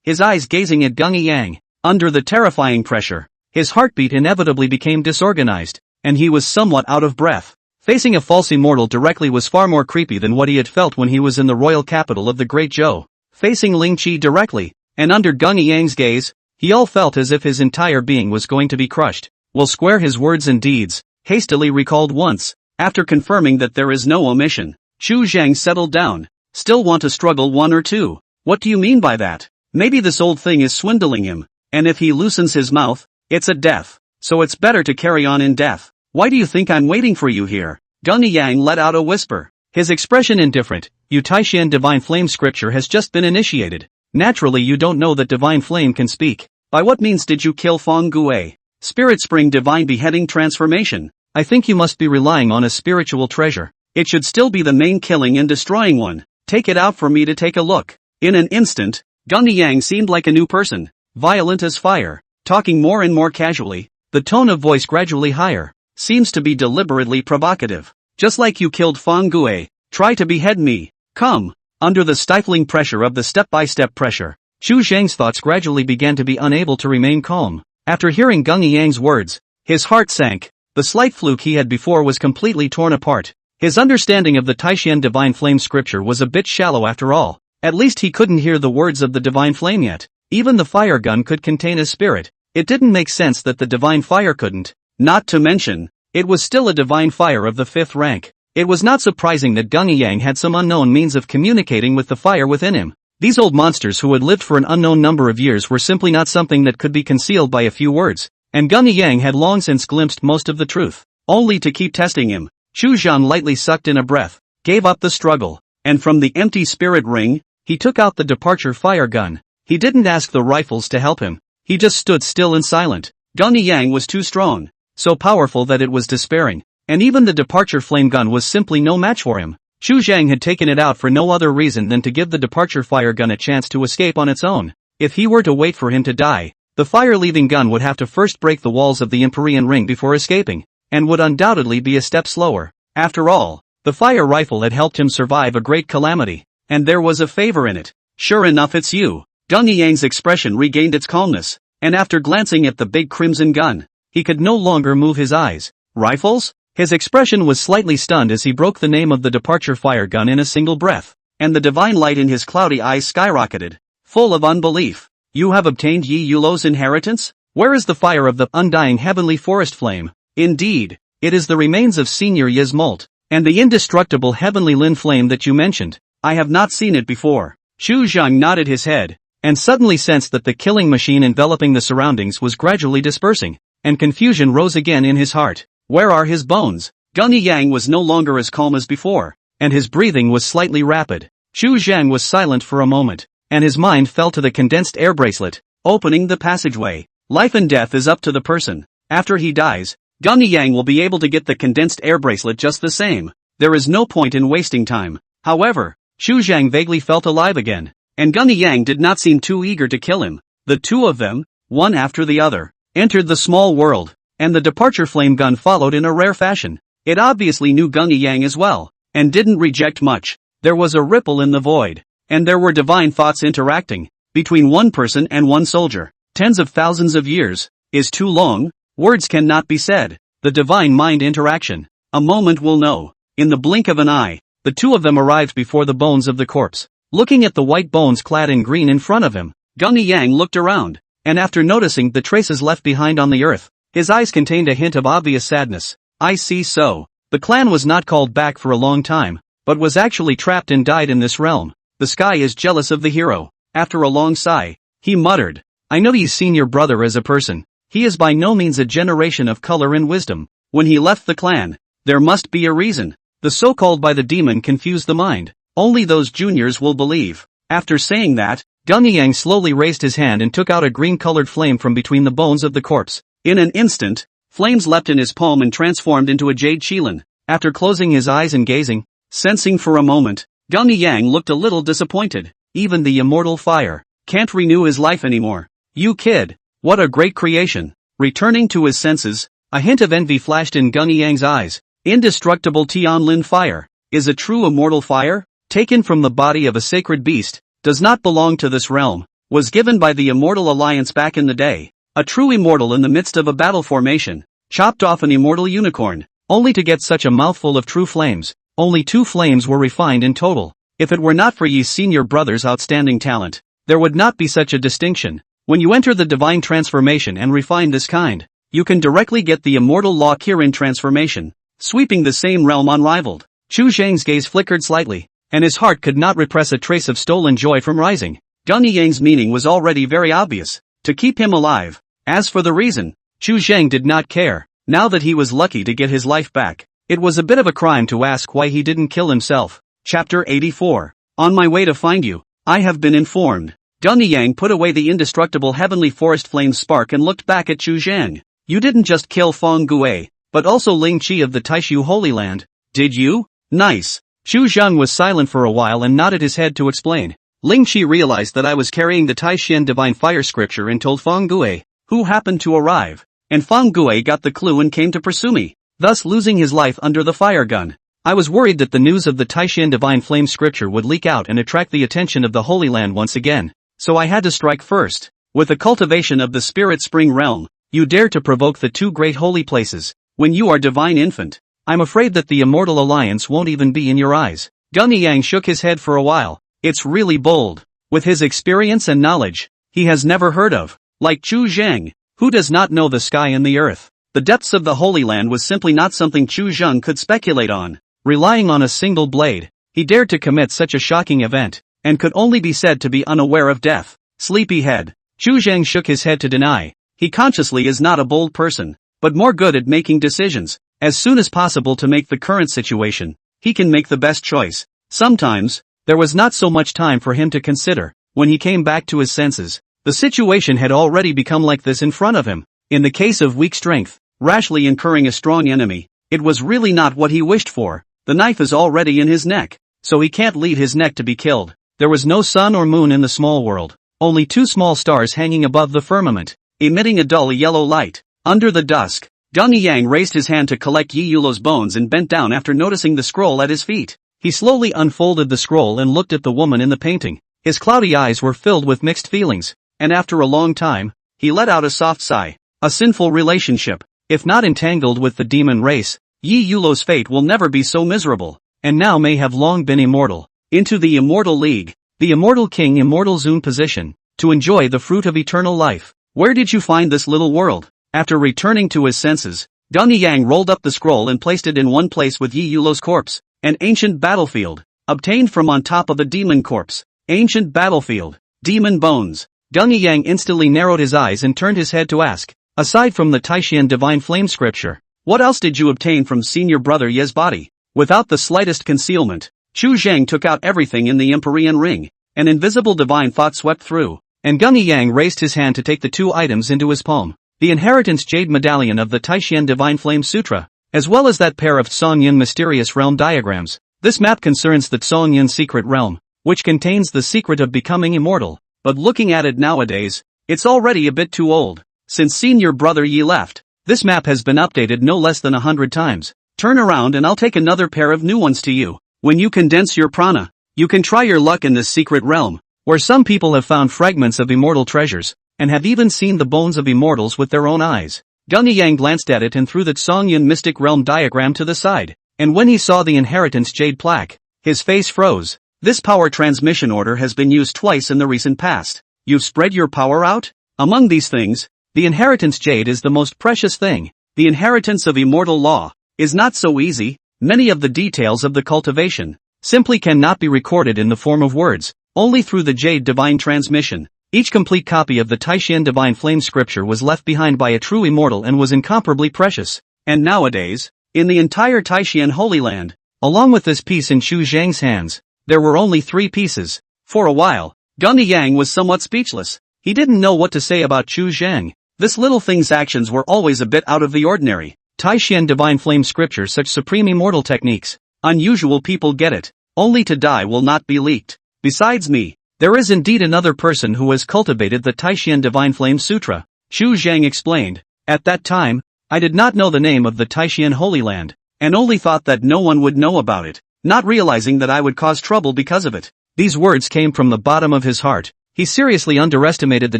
his eyes gazing at Gung Yang. Under the terrifying pressure, his heartbeat inevitably became disorganized, and he was somewhat out of breath. Facing a false immortal directly was far more creepy than what he had felt when he was in the royal capital of the Great Zhou. Facing Ling Qi directly, and under Gung Yang's gaze, he all felt as if his entire being was going to be crushed. Will square his words and deeds, hastily recalled once, after confirming that there is no omission. Chu Zheng settled down. "Still want to struggle 1 or 2? What do you mean by that? Maybe this old thing is swindling him, and if he loosens his mouth, it's a death, so it's better to carry on in death. Why do you think I'm waiting for you here?" Gung Yang let out a whisper, his expression indifferent. "You Taishan Divine Flame scripture has just been initiated. Naturally you don't know that Divine Flame can speak. By what means did you kill Feng Gue? Spirit Spring Divine Beheading Transformation. I think you must be relying on a spiritual treasure. It should still be the main killing and destroying one. Take it out for me to take a look." In an instant, Gung Yang seemed like a new person, violent as fire, talking more and more casually, the tone of voice gradually higher. "Seems to be deliberately provocative. Just like you killed Feng Gue, try to behead me. Come." Under the stifling pressure of the step-by-step pressure, Chu Zheng's thoughts gradually began to be unable to remain calm. After hearing Gung Yang's words, his heart sank. The slight fluke he had before was completely torn apart. His understanding of the Taishan Divine Flame scripture was a bit shallow after all. At least he couldn't hear the words of the Divine Flame yet. Even the fire gun could contain a spirit. It didn't make sense that the Divine Fire couldn't. Not to mention, it was still a Divine Fire of the 5th rank. It was not surprising that Gung Yang had some unknown means of communicating with the fire within him. These old monsters who had lived for an unknown number of years were simply not something that could be concealed by a few words, and Gung Yang had long since glimpsed most of the truth. Only to keep testing him, Chu Zheng lightly sucked in a breath, gave up the struggle, and from the empty spirit ring, he took out the departure fire gun. He didn't ask the rifles to help him, he just stood still and silent. Gung Yang was too strong, so powerful that it was despairing, and even the departure flame gun was simply no match for him. Chu Zheng had taken it out for no other reason than to give the departure fire gun a chance to escape on its own. If he were to wait for him to die, The fire-leaving gun would have to first break the walls of the Empyrean ring before escaping, and would undoubtedly be a step slower. After all, the fire rifle had helped him survive a great calamity, and there was a favor in it. Sure enough, it's you. Gung Yang's expression regained its calmness, and after glancing at the big crimson gun, he could no longer move his eyes. Rifles? His expression was slightly stunned as he broke the name of the departure fire gun in a single breath, and the divine light in his cloudy eyes skyrocketed, full of unbelief. You have obtained Yi Yulo's inheritance? Where is the fire of the undying heavenly forest flame? Indeed, it is the remains of Senior Yismult, and the indestructible heavenly Lin flame that you mentioned. I have not seen it before. Xu Zhang nodded his head, and suddenly sensed that the killing machine enveloping the surroundings was gradually dispersing, and confusion rose again in his heart. Where are his bones? Gung Yang was no longer as calm as before, and his breathing was slightly rapid. Xu Zhang was silent for a moment, and his mind fell to the condensed air bracelet, opening the passageway. Life and death is up to the person. After he dies, Gung Yang will be able to get the condensed air bracelet just the same. There is no point in wasting time. However, Xu Zhang vaguely felt alive again, and Gung Yang did not seem too eager to kill him. The two of them, one after the other, entered the small world, and the departure flame gun followed in a rare fashion. It obviously knew Gung Yang as well, and didn't reject much. There was a ripple in the void, and there were divine thoughts interacting between one person and one soldier. Tens of thousands of years is too long. Words cannot be said. The divine mind interaction. A moment will know. In the blink of an eye, the two of them arrived before the bones of the corpse. Looking at the white bones clad in green in front of him, Gung Yang looked around, and after noticing the traces left behind on the earth, his eyes contained a hint of obvious sadness. I see. So, the clan was not called back for a long time, but was actually trapped and died in this realm. The sky is jealous of the hero. After a long sigh, he muttered, I know he's seen your brother as a person. He is by no means a generation of color and wisdom. When he left the clan, there must be a reason. The so-called by the demon confused the mind. Only those juniors will believe. After saying that, Gung Yang slowly raised his hand and took out a green-colored flame from between the bones of the corpse. In an instant, flames leapt in his palm and transformed into a jade qilin. After closing his eyes and gazing, sensing for a moment, Gung Yang looked a little disappointed. Even the immortal fire can't renew his life anymore. You kid, what a great creation. Returning to his senses, a hint of envy flashed in Gung Yang's eyes. Indestructible Tianlin fire is a true immortal fire, taken from the body of a sacred beast, does not belong to this realm, was given by the Immortal Alliance back in the day. A true immortal in the midst of a battle formation, chopped off an immortal unicorn, only to get such a mouthful of true flames. Only 2 flames were refined in total. If it were not for Yi's senior brother's outstanding talent, there would not be such a distinction. When you enter the divine transformation and refine this kind, you can directly get the immortal law Kirin transformation, sweeping the same realm unrivaled. Xu Zhang's gaze flickered slightly, and his heart could not repress a trace of stolen joy from rising. Gung Yang's meaning was already very obvious, to keep him alive. As for the reason, Xu Zhang did not care. Now that he was lucky to get his life back, it was a bit of a crime to ask why he didn't kill himself. Chapter 84. On my way to find you, I have been informed. Gung Yang put away the indestructible heavenly forest flame's spark and looked back at Xu Zhang. You didn't just kill Feng Gue, but also Ling Qi of the Taishu Holy Land, did you? Nice. Xu Zhang was silent for a while and nodded his head to explain. Ling Qi realized that I was carrying the Taishan Divine Fire Scripture and told Feng Gue, who happened to arrive, and Feng Gue got the clue and came to pursue me, thus losing his life under the fire gun. I was worried that the news of the Taishan Divine Flame Scripture would leak out and attract the attention of the Holy Land once again, so I had to strike first. With the cultivation of the Spirit Spring Realm, you dare to provoke the 2 great holy places, when you are divine infant. I'm afraid that the Immortal Alliance won't even be in your eyes. Gung Yang shook his head for a while. It's really bold. With his experience and knowledge, he has never heard of, like Xu Zhang, who does not know the sky and the earth. The depths of the Holy Land was simply not something Xu Zhang could speculate on. Relying on a single blade, he dared to commit such a shocking event, and could only be said to be unaware of death. Sleepyhead. Xu Zhang shook his head to deny. He consciously is not a bold person, but more good at making decisions. As soon as possible to make the current situation, he can make the best choice. Sometimes, there was not so much time for him to consider. When he came back to his senses, the situation had already become like this in front of him. In the case of weak strength, rashly incurring a strong enemy, it was really not what he wished for. The knife is already in his neck, so he can't leave his neck to be killed. There was no sun or moon in the small world, only 2 small stars hanging above the firmament. emitting a dull yellow light. Under the dusk, Gung Yang raised his hand to collect Yi Yulo's bones and bent down after noticing the scroll at his feet. He slowly unfolded the scroll and looked at the woman in the painting. His cloudy eyes were filled with mixed feelings, and after a long time, he let out a soft sigh. A sinful relationship. If not entangled with the demon race, Yi Yulo's fate will never be so miserable, and now may have long been immortal. Into the Immortal League. The Immortal King Immortal Zune position. To enjoy the fruit of eternal life. Where did you find this little world? After returning to his senses, Gung Yang rolled up the scroll and placed it in one place with Yi Yulo's corpse. An ancient battlefield. Obtained from on top of a demon corpse. Ancient battlefield. Demon bones. Gung Yang instantly narrowed his eyes and turned his head to ask, aside from the Taishan Divine Flame scripture, what else did you obtain from senior brother Ye's body? Without the slightest concealment, Chu Zhang took out everything in the Empyrean ring. An invisible divine thought swept through, and Gung Yang raised his hand to take the two items into his palm. The Inheritance Jade Medallion of the Taishan Divine Flame Sutra, as well as that pair of Songyin Mysterious Realm diagrams. This map concerns the Songyin Secret Realm, which contains the secret of becoming immortal, but looking at it nowadays, it's already a bit too old. Since senior brother Yi left, this map has been updated no less than 100 times. Turn around and I'll take another pair of new ones to you. When you condense your prana, you can try your luck in this secret realm, where some people have found fragments of immortal treasures, and have even seen the bones of immortals with their own eyes. Gung Yang glanced at it and threw the Songyin Mystic Realm diagram to the side, and when he saw the Inheritance Jade plaque, his face froze. This power transmission order has been used twice in the recent past. You've spread your power out? Among these things, the Inheritance Jade is the most precious thing. The inheritance of immortal law is not so easy. Many of the details of the cultivation simply cannot be recorded in the form of words, only through the Jade Divine Transmission. Each complete copy of the Taishan Divine Flame scripture was left behind by a true immortal and was incomparably precious. And nowadays, in the entire Taishan Holy Land, along with this piece in Chu Zhang's hands, there were only 3 pieces. For a while, Gung Yang was somewhat speechless. He didn't know what to say about Chu Zhang. This little thing's actions were always a bit out of the ordinary. Taishan Divine Flame scripture, such supreme immortal techniques. Unusual people get it. Only to die will not be leaked. Besides me, there is indeed another person who has cultivated the Taishan Divine Flame Sutra. Chu Zhang explained. At that time, I did not know the name of the Taishan Holy Land, and only thought that no one would know about it, not realizing that I would cause trouble because of it. These words came from the bottom of his heart. He seriously underestimated the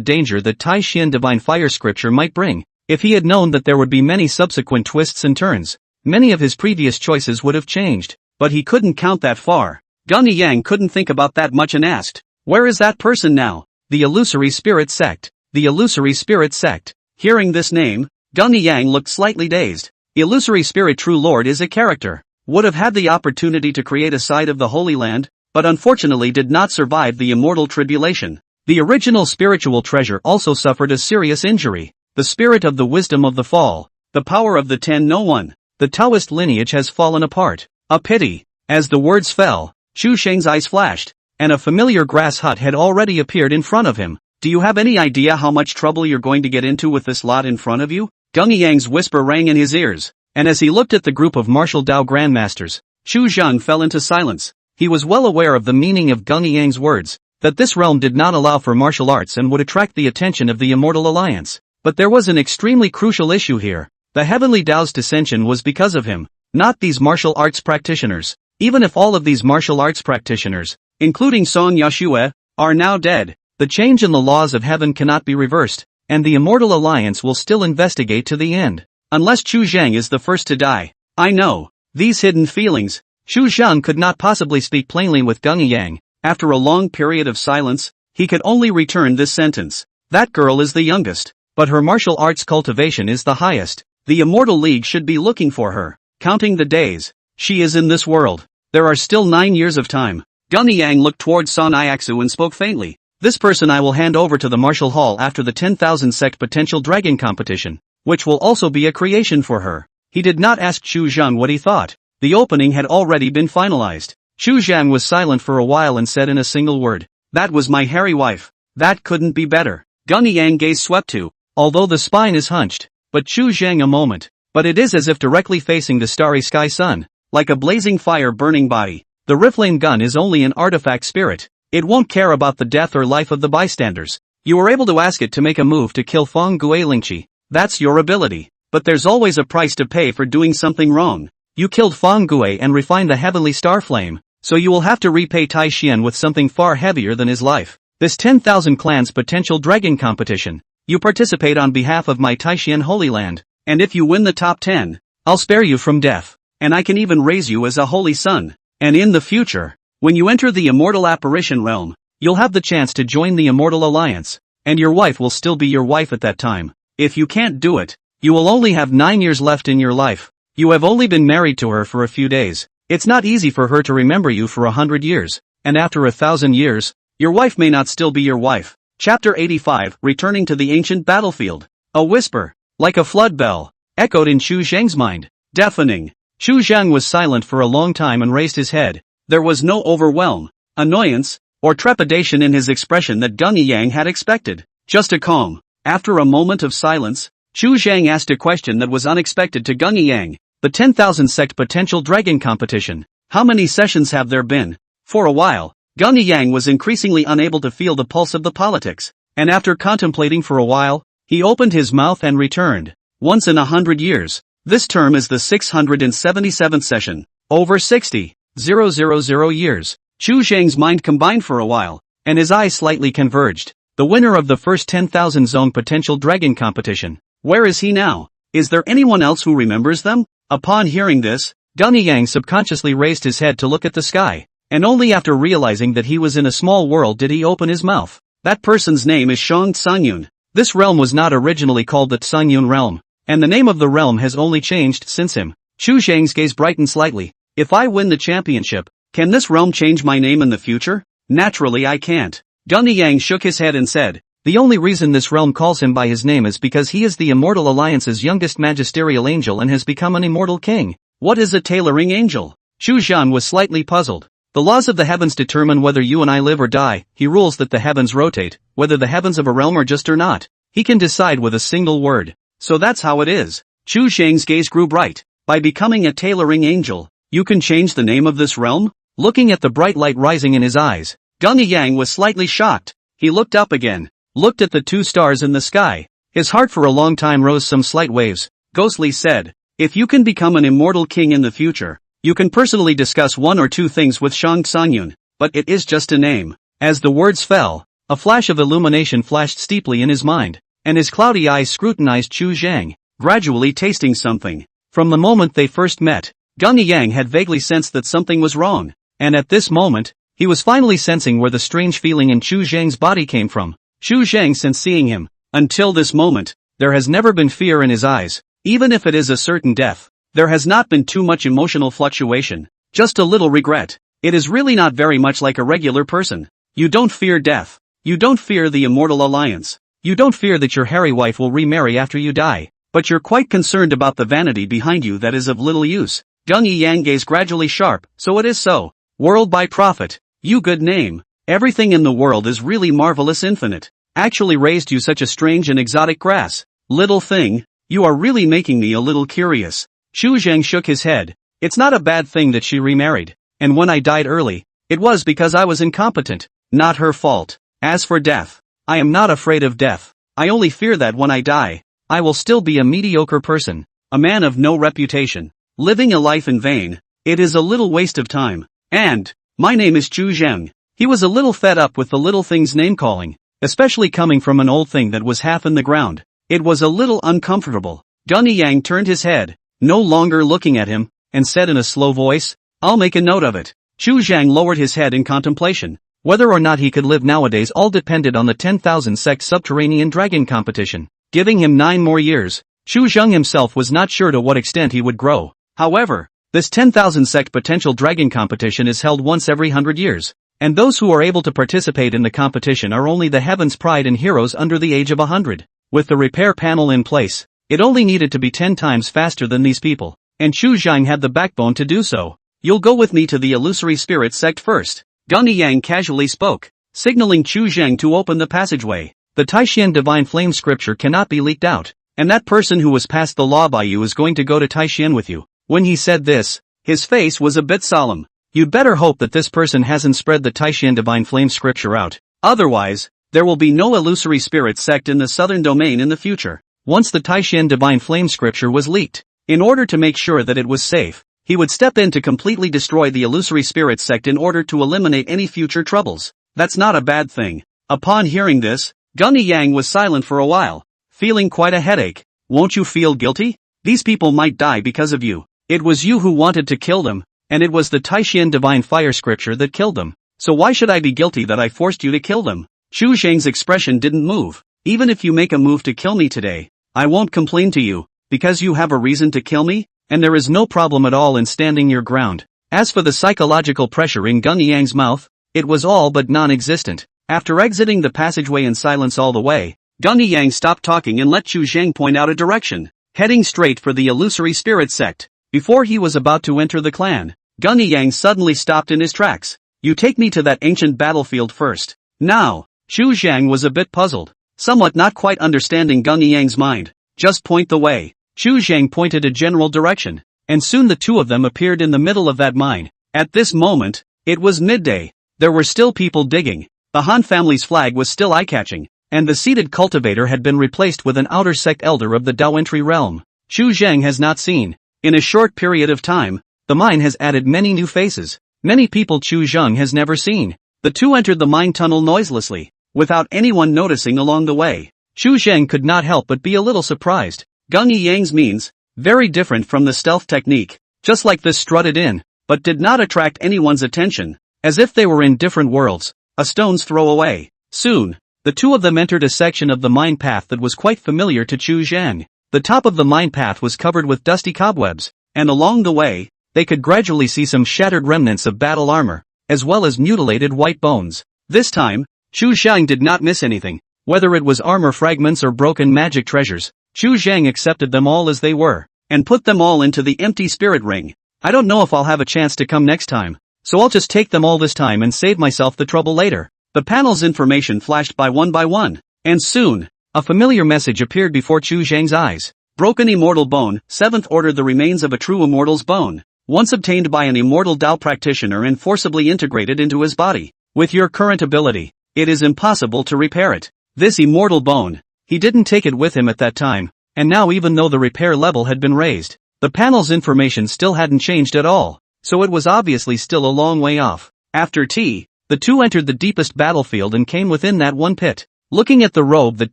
danger that Taishan Divine Fire scripture might bring. If he had known that there would be many subsequent twists and turns, many of his previous choices would have changed, but he couldn't count that far. Gung Yang couldn't think about that much and asked, where is that person now? The Illusory Spirit Sect. The Illusory Spirit Sect. Hearing this name, Gung Yang looked slightly dazed. Illusory Spirit True Lord is a character. Would have had the opportunity to create a side of the Holy Land, but unfortunately did not survive the immortal tribulation. The original spiritual treasure also suffered a serious injury. The spirit of the wisdom of the fall, the power of the Ten No One, the Taoist lineage has fallen apart. A pity. As the words fell, Chu Sheng's eyes flashed, and a familiar grass hut had already appeared in front of him. Do you have any idea how much trouble you're going to get into with this lot in front of you? Gung Yang's whisper rang in his ears, and as he looked at the group of martial Dao grandmasters, Chu Zhang fell into silence. He was well aware of the meaning of Gung Yang's words, that this realm did not allow for martial arts and would attract the attention of the Immortal Alliance. But there was an extremely crucial issue here. The Heavenly Dao's dissension was because of him, not these martial arts practitioners. Even if all of these martial arts practitioners, including Song Yashue, are now dead, the change in the laws of heaven cannot be reversed, and the Immortal Alliance will still investigate to the end. Unless Chu Zhang is the first to die. I know. These hidden feelings. Chu Zhang could not possibly speak plainly with Gung Yang. After a long period of silence, he could only return this sentence. That girl is the youngest, but her martial arts cultivation is the highest. The Immortal League should be looking for her. Counting the days. She is in this world. There are still 9 years of time. Gung Yang looked towards San Iaksu and spoke faintly. This person I will hand over to the martial hall after the 10,000 sect potential dragon competition, which will also be a creation for her. He did not ask Chu Zhang what he thought. The opening had already been finalized. Chu Zhang was silent for a while and said in a single word, "That was my hairy wife. That couldn't be better." Gung Yang gaze swept to, although the spine is hunched, but Chu Zhang a moment, but it is as if directly facing the starry sky sun, like a blazing fire burning body. The Riflame gun is only an artifact spirit. It won't care about the death or life of the bystanders. You were able to ask it to make a move to kill Feng Guilingqi. That's your ability. But there's always a price to pay for doing something wrong. You killed Feng Gui and refined the heavenly star flame, so you will have to repay Tai Xian with something far heavier than his life. This 10,000 clans potential dragon competition. You participate on behalf of my Tai Xian Holy Land, and if you win the top 10, I'll spare you from death, and I can even raise you as a holy son. And in the future, when you enter the immortal apparition realm, you'll have the chance to join the immortal alliance, and your wife will still be your wife at that time. If you can't do it, you will only have 9 years left in your life. You have only been married to her for a few days. It's not easy for her to remember you for 100 years, and after 1,000 years, your wife may not still be your wife. Chapter 85, Returning to the Ancient Battlefield. A whisper, like a flood bell, echoed in Chu Zhang's mind, deafening. Chu Zhang was silent for a long time and raised his head. There was no overwhelm, annoyance, or trepidation in his expression that Gung Yang had expected. Just a calm. After a moment of silence, Chu Zhang asked a question that was unexpected to Gung Yang. The 10,000 sect potential dragon competition. How many sessions have there been? For a while, Gung Yang was increasingly unable to feel the pulse of the politics, and after contemplating for a while, he opened his mouth and returned. Once in 100 years. This term is the 677th session. Over 60,000 years. Chu Zhang's mind combined for a while, and his eyes slightly converged. The winner of the first 10,000 zone potential dragon competition. Where is he now? Is there anyone else who remembers them? Upon hearing this, Gung Yang subconsciously raised his head to look at the sky, and only after realizing that he was in a small world did he open his mouth. That person's name is Shang Tsanyun. This realm was not originally called the Tsanyun realm, and the name of the realm has only changed since him. Chu Zhang's gaze brightened slightly. If I win the championship, can this realm change my name in the future? Naturally I can't. Gung Yang shook his head and said, the only reason this realm calls him by his name is because he is the Immortal Alliance's youngest magisterial angel and has become an immortal king. What is a tailoring angel? Chu Zhan was slightly puzzled. The laws of the heavens determine whether you and I live or die. He rules that the heavens rotate, whether the heavens of a realm are just or not. He can decide with a single word. So that's how it is. Chu Zhang's gaze grew bright. By becoming a tailoring angel, you can change the name of this realm? Looking at the bright light rising in his eyes, Gung Yang was slightly shocked. He looked up again. Looked at the 2 stars in the sky. His heart for a long time rose some slight waves. Ghostly said, if you can become an immortal king in the future, you can personally discuss 1 or 2 things with Shang Tsanyun, but it is just a name. As the words fell, a flash of illumination flashed steeply in his mind, and his cloudy eyes scrutinized Chu Zhang, gradually tasting something. From the moment they first met, Gung Yang had vaguely sensed that something was wrong, and at this moment, he was finally sensing where the strange feeling in Chu Zhang's body came from. Chu Zhang sensed seeing him. Until this moment, there has never been fear in his eyes. Even if it is a certain death, there has not been too much emotional fluctuation. Just a little regret. It is really not very much like a regular person. You don't fear death. You don't fear the immortal alliance. You don't fear that your hairy wife will remarry after you die. But you're quite concerned about the vanity behind you that is of little use. Gung Yang gaze gradually sharp. So it is so. World by prophet. You good name. Everything in the world is really marvelous infinite. Actually raised you such a strange and exotic grass. Little thing, you are really making me a little curious. Chu Zhang shook his head. It's not a bad thing that she remarried. And when I died early, it was because I was incompetent. Not her fault. As for death, I am not afraid of death. I only fear that when I die, I will still be a mediocre person. A man of no reputation. Living a life in vain. It is a little waste of time. And, my name is Chu Zhang. He was a little fed up with the little thing's name calling. Especially coming from an old thing that was half in the ground. It was a little uncomfortable. Gung Yang turned his head, no longer looking at him, and said in a slow voice, I'll make a note of it. Chu Zhang lowered his head in contemplation. Whether or not he could live nowadays all depended on the 10,000 sect subterranean dragon competition. Giving him 9 more years, Chu Zhang himself was not sure to what extent he would grow. However, this 10,000 sect potential dragon competition is held once every 100 years. And those who are able to participate in the competition are only the heaven's pride and heroes under the age of 100. With the repair panel in place, it only needed to be 10 times faster than these people, and Chu Zhang had the backbone to do so. You'll go with me to the illusory spirit sect first. Gung Yang casually spoke, signaling Chu Zhang to open the passageway. The Taishan divine flame scripture cannot be leaked out, and that person who was passed the law by you is going to go to Taishan with you. When he said this, his face was a bit solemn. You'd better hope that this person hasn't spread the Taishan divine flame scripture out. Otherwise, There will be no illusory spirit sect in the southern domain in the future. Once the Taishan Divine Flame scripture was leaked, in order to make sure that it was safe, he would step in to completely destroy the illusory spirit sect in order to eliminate any future troubles. That's not a bad thing. Upon hearing this, Gunny Yang was silent for a while, feeling quite a headache. Won't you feel guilty? These people might die because of you. It was you who wanted to kill them, and it was the Taishan Divine Fire scripture that killed them. So why should I be guilty that I forced you to kill them? Chu Zhang's expression didn't move. Even if you make a move to kill me today, I won't complain to you, because you have a reason to kill me, and there is no problem at all in standing your ground. As for the psychological pressure in Gunny Yang's mouth, it was all but non-existent. After exiting the passageway in silence all the way, Gunny Yang stopped talking and let Chu Zhang point out a direction, heading straight for the illusory spirit sect. Before he was about to enter the clan, Gunny Yang suddenly stopped in his tracks. You take me to that ancient battlefield first. Now, Chu Zhang was a bit puzzled, somewhat not quite understanding Gunny Yang's mind. Just point the way. Chu Zhang pointed a general direction, and soon the two of them appeared in the middle of that mine. At this moment, it was midday. There were still people digging. The Han family's flag was still eye-catching, and the seated cultivator had been replaced with an outer sect elder of the Dao realm. Chu Zhang has not seen. In a short period of time, the mine has added many new faces. Many people Chu Zhang has never seen. The two entered the mine tunnel noiselessly, without anyone noticing along the way. Chu Zhang could not help but be a little surprised. Gunny Yang's means, very different from the stealth technique, just like this strutted in, but did not attract anyone's attention, as if they were in different worlds, a stone's throw away. Soon, the two of them entered a section of the mine path that was quite familiar to Chu Zhang. The top of the mine path was covered with dusty cobwebs, and along the way, they could gradually see some shattered remnants of battle armor, as well as mutilated white bones. This time, Chu Zhang did not miss anything. Whether it was armor fragments or broken magic treasures, Chu Zhang accepted them all as they were, and put them all into the empty spirit ring. I don't know if I'll have a chance to come next time, so I'll just take them all this time and save myself the trouble later. The panel's information flashed by one, and soon, a familiar message appeared before Chu Zhang's eyes. Broken immortal bone, 7th order. The remains of a true immortal's bone, once obtained by an immortal Dao practitioner and forcibly integrated into his body. With your current ability, it is impossible to repair it. This immortal bone, he didn't take it with him at that time, and now even though the repair level had been raised, the panel's information still hadn't changed at all, so it was obviously still a long way off. After tea, the two entered the deepest battlefield and came within that one pit. Looking at the robe that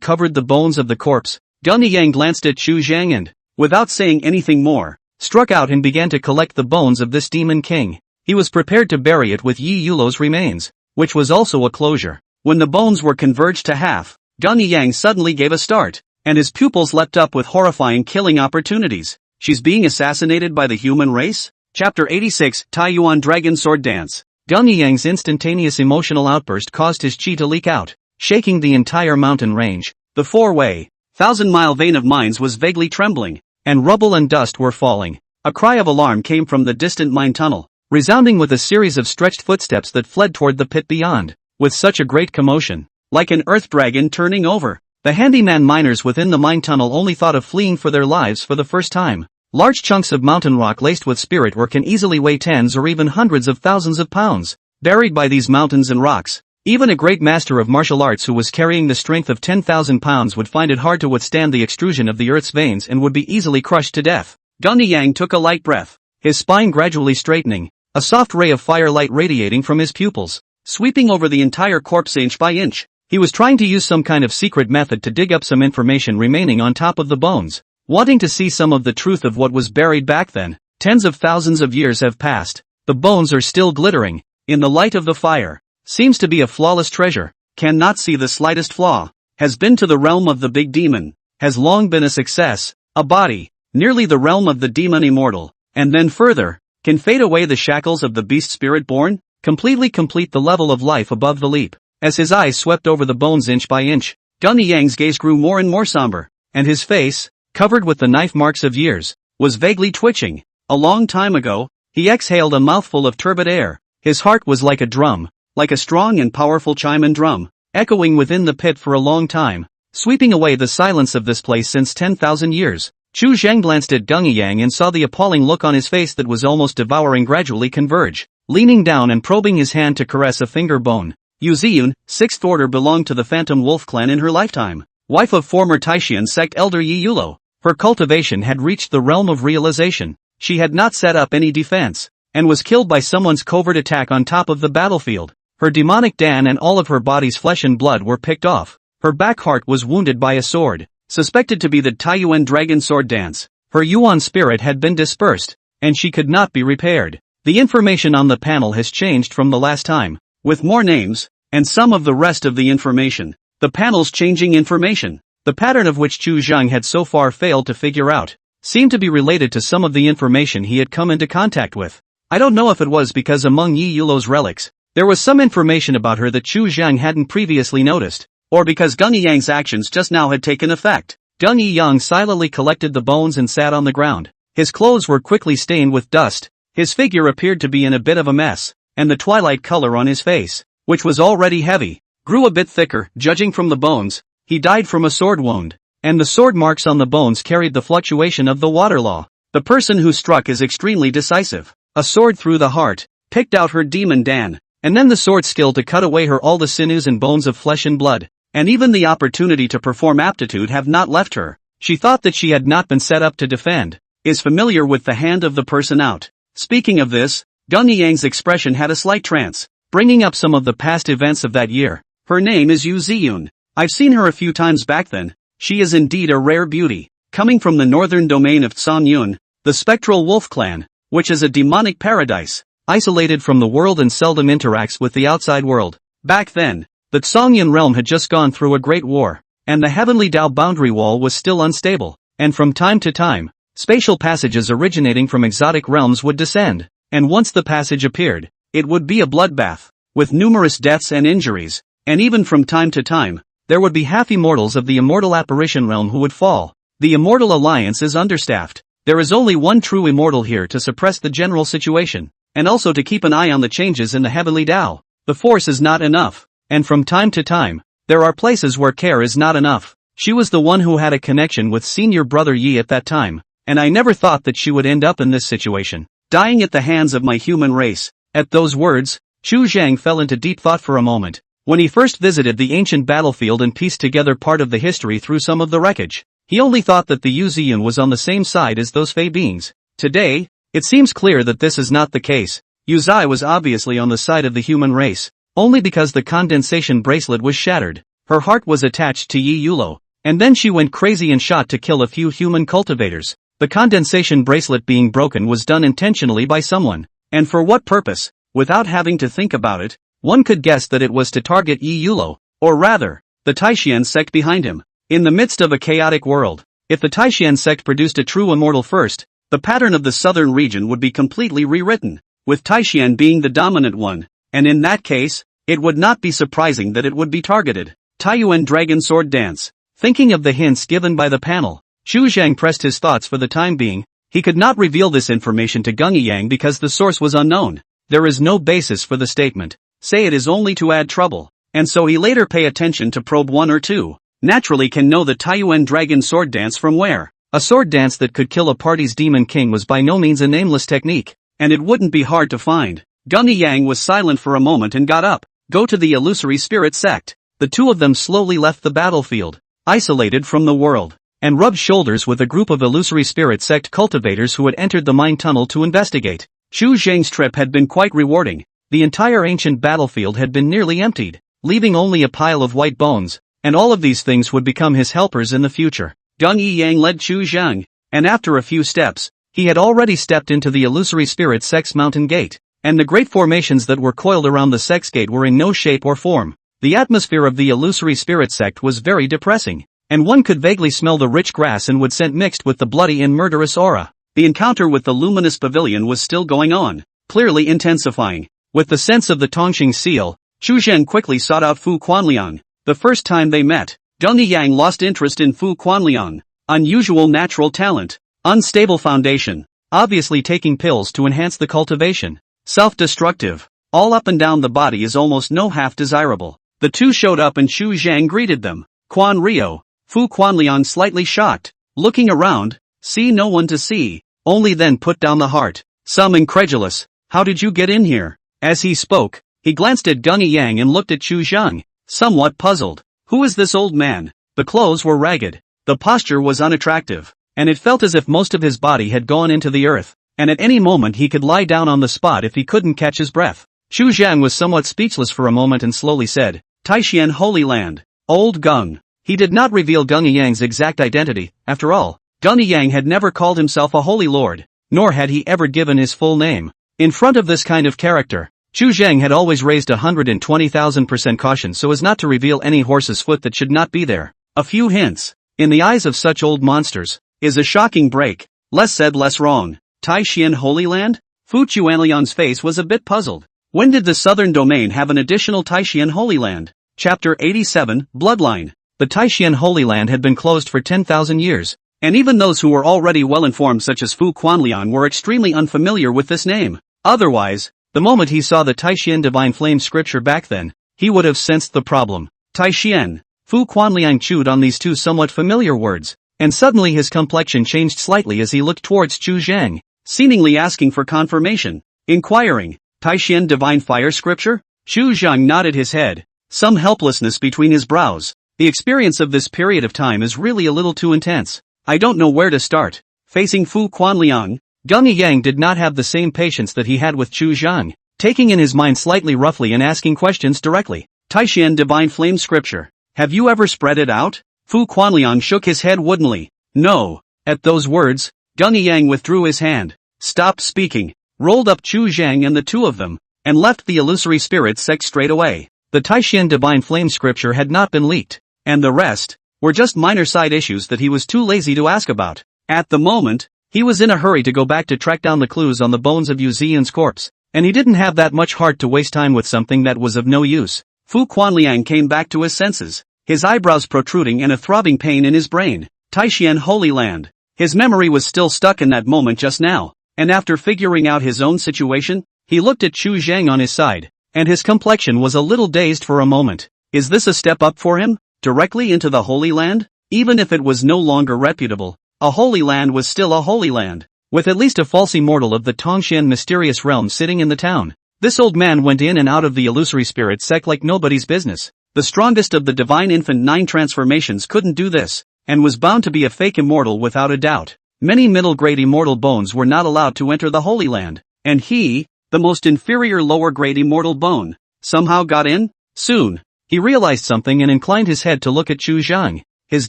covered the bones of the corpse, Gunny Yang glanced at Chu Zhang and, without saying anything more, struck out and began to collect the bones of this demon king. He was prepared to bury it with Yi Yulo's remains, which was also a closure. When the bones were converged to half, Gunny Yang suddenly gave a start, and his pupils leapt up with horrifying killing opportunities. She's being assassinated by the human race? Chapter 86, Taiyuan Dragon Sword Dance. Gunny Yang's instantaneous emotional outburst caused his chi to leak out, shaking the entire mountain range. The 4-way, 1,000-mile vein of mines was vaguely trembling, and rubble and dust were falling. A cry of alarm came from the distant mine tunnel, resounding with a series of stretched footsteps that fled toward the pit beyond. With such a great commotion, like an earth dragon turning over, the handyman miners within the mine tunnel only thought of fleeing for their lives for the first time. Large chunks of mountain rock laced with spirit ore can easily weigh tens or even hundreds of thousands of pounds. Buried by these mountains and rocks, even a great master of martial arts who was carrying the strength of 10,000 pounds would find it hard to withstand the extrusion of the earth's veins and would be easily crushed to death. Gunny Yang took a light breath, his spine gradually straightening, a soft ray of firelight radiating from his pupils, sweeping over the entire corpse inch by inch. He was trying to use some kind of secret method to dig up some information remaining on top of the bones, wanting to see some of the truth of what was buried back then. Tens of thousands of years have passed. The bones are still glittering in the light of the fire. Seems to be a flawless treasure. Cannot see the slightest flaw. Has been to the realm of the big demon. Has long been a success. A body, nearly the realm of the demon immortal. And then further, can fade away the shackles of the beast spirit born. Completely complete the level of life above the leap. As his eyes swept over the bones inch by inch, Gunny Yang's gaze grew more and more somber, and his face, covered with the knife marks of years, was vaguely twitching. A long time ago, he exhaled a mouthful of turbid air. His heart was like a drum, like a strong and powerful chime and drum, echoing within the pit for a long time, sweeping away the silence of this place since 10,000 years. Chu Zhang glanced at Gunny Yang and saw the appalling look on his face that was almost devouring gradually converge. Leaning down and probing his hand to caress a finger bone, Yu Ziyun, 6th Order, belonged to the Phantom Wolf clan in her lifetime. Wife of former Taishan sect elder Yi Yulo. Her cultivation had reached the realm of realization. She had not set up any defense, and was killed by someone's covert attack on top of the battlefield. Her demonic Dan and all of her body's flesh and blood were picked off. Her back heart was wounded by a sword, suspected to be the Taiyuan dragon sword dance. Her Yuan spirit had been dispersed, and she could not be repaired. The information on the panel has changed from the last time, with more names, and some of the rest of the information. The panel's changing information, the pattern of which Chu Zhang had so far failed to figure out, seemed to be related to some of the information he had come into contact with. I don't know if it was because among Yi Yulo's relics, there was some information about her that Chu Zhang hadn't previously noticed, or because Gung Yiyang's actions just now had taken effect. Gung Yiyang silently collected the bones and sat on the ground. His clothes were quickly stained with dust, his figure appeared to be in a bit of a mess, and the twilight color on his face, which was already heavy, grew a bit thicker. Judging from the bones, he died from a sword wound, and the sword marks on the bones carried the fluctuation of the water law. The person who struck is extremely decisive. A sword through the heart, picked out her demon Dan, and then the sword skill to cut away her all the sinews and bones of flesh and blood, and even the opportunity to perform aptitude have not left her. She thought that she had not been set up to defend, is familiar with the hand of the person out. Speaking of this, Gung Yiyang's expression had a slight trance, bringing up some of the past events of that year. Her name is Yu Ziyun. I've seen her a few times back then. She is indeed a rare beauty, coming from the northern domain of Zhongyun, the spectral wolf clan, which is a demonic paradise, isolated from the world and seldom interacts with the outside world. Back then, the Zhongyun realm had just gone through a great war, and the heavenly Dao boundary wall was still unstable, and from time to time, spatial passages originating from exotic realms would descend, and once the passage appeared, it would be a bloodbath, with numerous deaths and injuries. And even from time to time, there would be half-immortals of the immortal apparition realm who would fall. The immortal alliance is understaffed. There is only one true immortal here to suppress the general situation, and also to keep an eye on the changes in the heavenly Tao. The force is not enough, and from time to time, there are places where care is not enough. She was the one who had a connection with senior brother Yi at that time, and I never thought that she would end up in this situation, dying at the hands of my human race. At those words, Chu Zhang fell into deep thought for a moment. When he first visited the ancient battlefield and pieced together part of the history through some of the wreckage, he only thought that the Yu Ziyun was on the same side as those Fey beings. Today, it seems clear that this is not the case. Yu Zai was obviously on the side of the human race, only because the condensation bracelet was shattered. Her heart was attached to Yi Yulo, and then she went crazy and shot to kill a few human cultivators. The condensation bracelet being broken was done intentionally by someone, and for what purpose? Without having to think about it, one could guess that it was to target Yi Yulo, or rather, the Taishan sect behind him. In the midst of a chaotic world, if the Taishan sect produced a true immortal first, the pattern of the southern region would be completely rewritten, with Taishan being the dominant one, and in that case, it would not be surprising that it would be targeted. Taiyuan Dragon Sword Dance. Thinking of the hints given by the panel, Chu Zhang pressed his thoughts for the time being. He could not reveal this information to Gung Yiyang because the source was unknown. There is no basis for the statement. Say it is only to add trouble, and so he later pay attention to probe 1 or 2. Naturally can know the Taiyuan Dragon Sword Dance from where. A sword dance that could kill a party's demon king was by no means a nameless technique, and it wouldn't be hard to find. Gung Yiyang was silent for a moment and got up. Go to the illusory spirit sect. The two of them slowly left the battlefield, isolated from the world, and rubbed shoulders with a group of illusory spirit sect cultivators who had entered the mine tunnel to investigate. Chu Zhang's trip had been quite rewarding. The entire ancient battlefield had been nearly emptied, leaving only a pile of white bones, and all of these things would become his helpers in the future. Gung Yiyang led Chu Zhang, and after a few steps, he had already stepped into the illusory spirit sect's mountain gate, and the great formations that were coiled around the sect's gate were in no shape or form. The atmosphere of the illusory spirit sect was very depressing, and one could vaguely smell the rich grass and wood scent mixed with the bloody and murderous aura. The encounter with the luminous pavilion was still going on, clearly intensifying. With the sense of the Tongxing seal, Chu Zhang quickly sought out Fu Quanliang. The first time they met, Gung Yiyang lost interest in Fu Quanliang. Unusual natural talent, unstable foundation, obviously taking pills to enhance the cultivation, self-destructive, all up and down the body is almost no half desirable. The two showed up and Chu Zhang greeted them. Quan Rio, Fu Quanliang slightly shocked, looking around, see no one to see, only then put down the heart. Some incredulous, how did you get in here? As he spoke, He glanced at Gung Yang and looked at Chu Zhang, somewhat puzzled. Who is this old man? The clothes were ragged. The posture was unattractive, and it felt as if most of his body had gone into the earth, and at any moment he could lie down on the spot if he couldn't catch his breath. Chu Zhang was somewhat speechless for a moment and slowly said, Taishan Holy Land. Old Gung. He did not reveal Gung Yang's exact identity. After all, Gung Yang had never called himself a holy lord, nor had he ever given his full name. In front of this kind of character, Chu Zhang had always raised 120,000% caution so as not to reveal any horse's foot that should not be there. A few hints, in the eyes of such old monsters, is a shocking break. Less said less wrong. Taishan Holy Land? Fu Chuanliang's face was a bit puzzled. When did the southern domain have an additional Taishan Holy Land? Chapter 87, Bloodline. The Taishan Holy Land had been closed for 10,000 years, and even those who were already well-informed such as Fu Quanliang were extremely unfamiliar with this name. Otherwise, the moment he saw the Taishan Divine Flame scripture back then, he would have sensed the problem. Taishan. Fu Quanliang chewed on these two somewhat familiar words, and suddenly his complexion changed slightly as he looked towards Chu Zhang, seemingly asking for confirmation. Inquiring, Taishan Divine Fire Scripture? Chu Zhang nodded his head, some helplessness between his brows. The experience of this period of time is really a little too intense. I don't know where to start. Facing Fu Quanliang, Gung Yang did not have the same patience that he had with Chu Zhang, taking in his mind slightly roughly and asking questions directly. Taishan Divine Flame Scripture. Have you ever spread it out? Fu Quanliang shook his head woodenly. No. At those words, Gung Yang withdrew his hand, stopped speaking, rolled up Chu Zhang and the two of them, and left the illusory spirit sect straight away. The Taishan Divine Flame Scripture had not been leaked, and the rest were just minor side issues that he was too lazy to ask about. At the moment, he was in a hurry to go back to track down the clues on the bones of Yu Ziyan's corpse, and he didn't have that much heart to waste time with something that was of no use. Fu Quanliang came back to his senses, his eyebrows protruding and a throbbing pain in his brain. Taishan Holy Land. His memory was still stuck in that moment just now, and after figuring out his own situation, he looked at Chu Zhang on his side, and his complexion was a little dazed for a moment. Is this a step up for him? Directly into the Holy Land? Even if it was no longer reputable, a Holy Land was still a Holy Land, with at least a false immortal of the Tongshan mysterious realm sitting in the town. This old man went in and out of the illusory spirit sect like nobody's business. The strongest of the Divine Infant 9 transformations couldn't do this, and was bound to be a fake immortal without a doubt. Many middle-grade immortal bones were not allowed to enter the Holy Land, and he, the most inferior lower-grade immortal bone, somehow got in? Soon, he realized something and inclined his head to look at Chu Zhang, his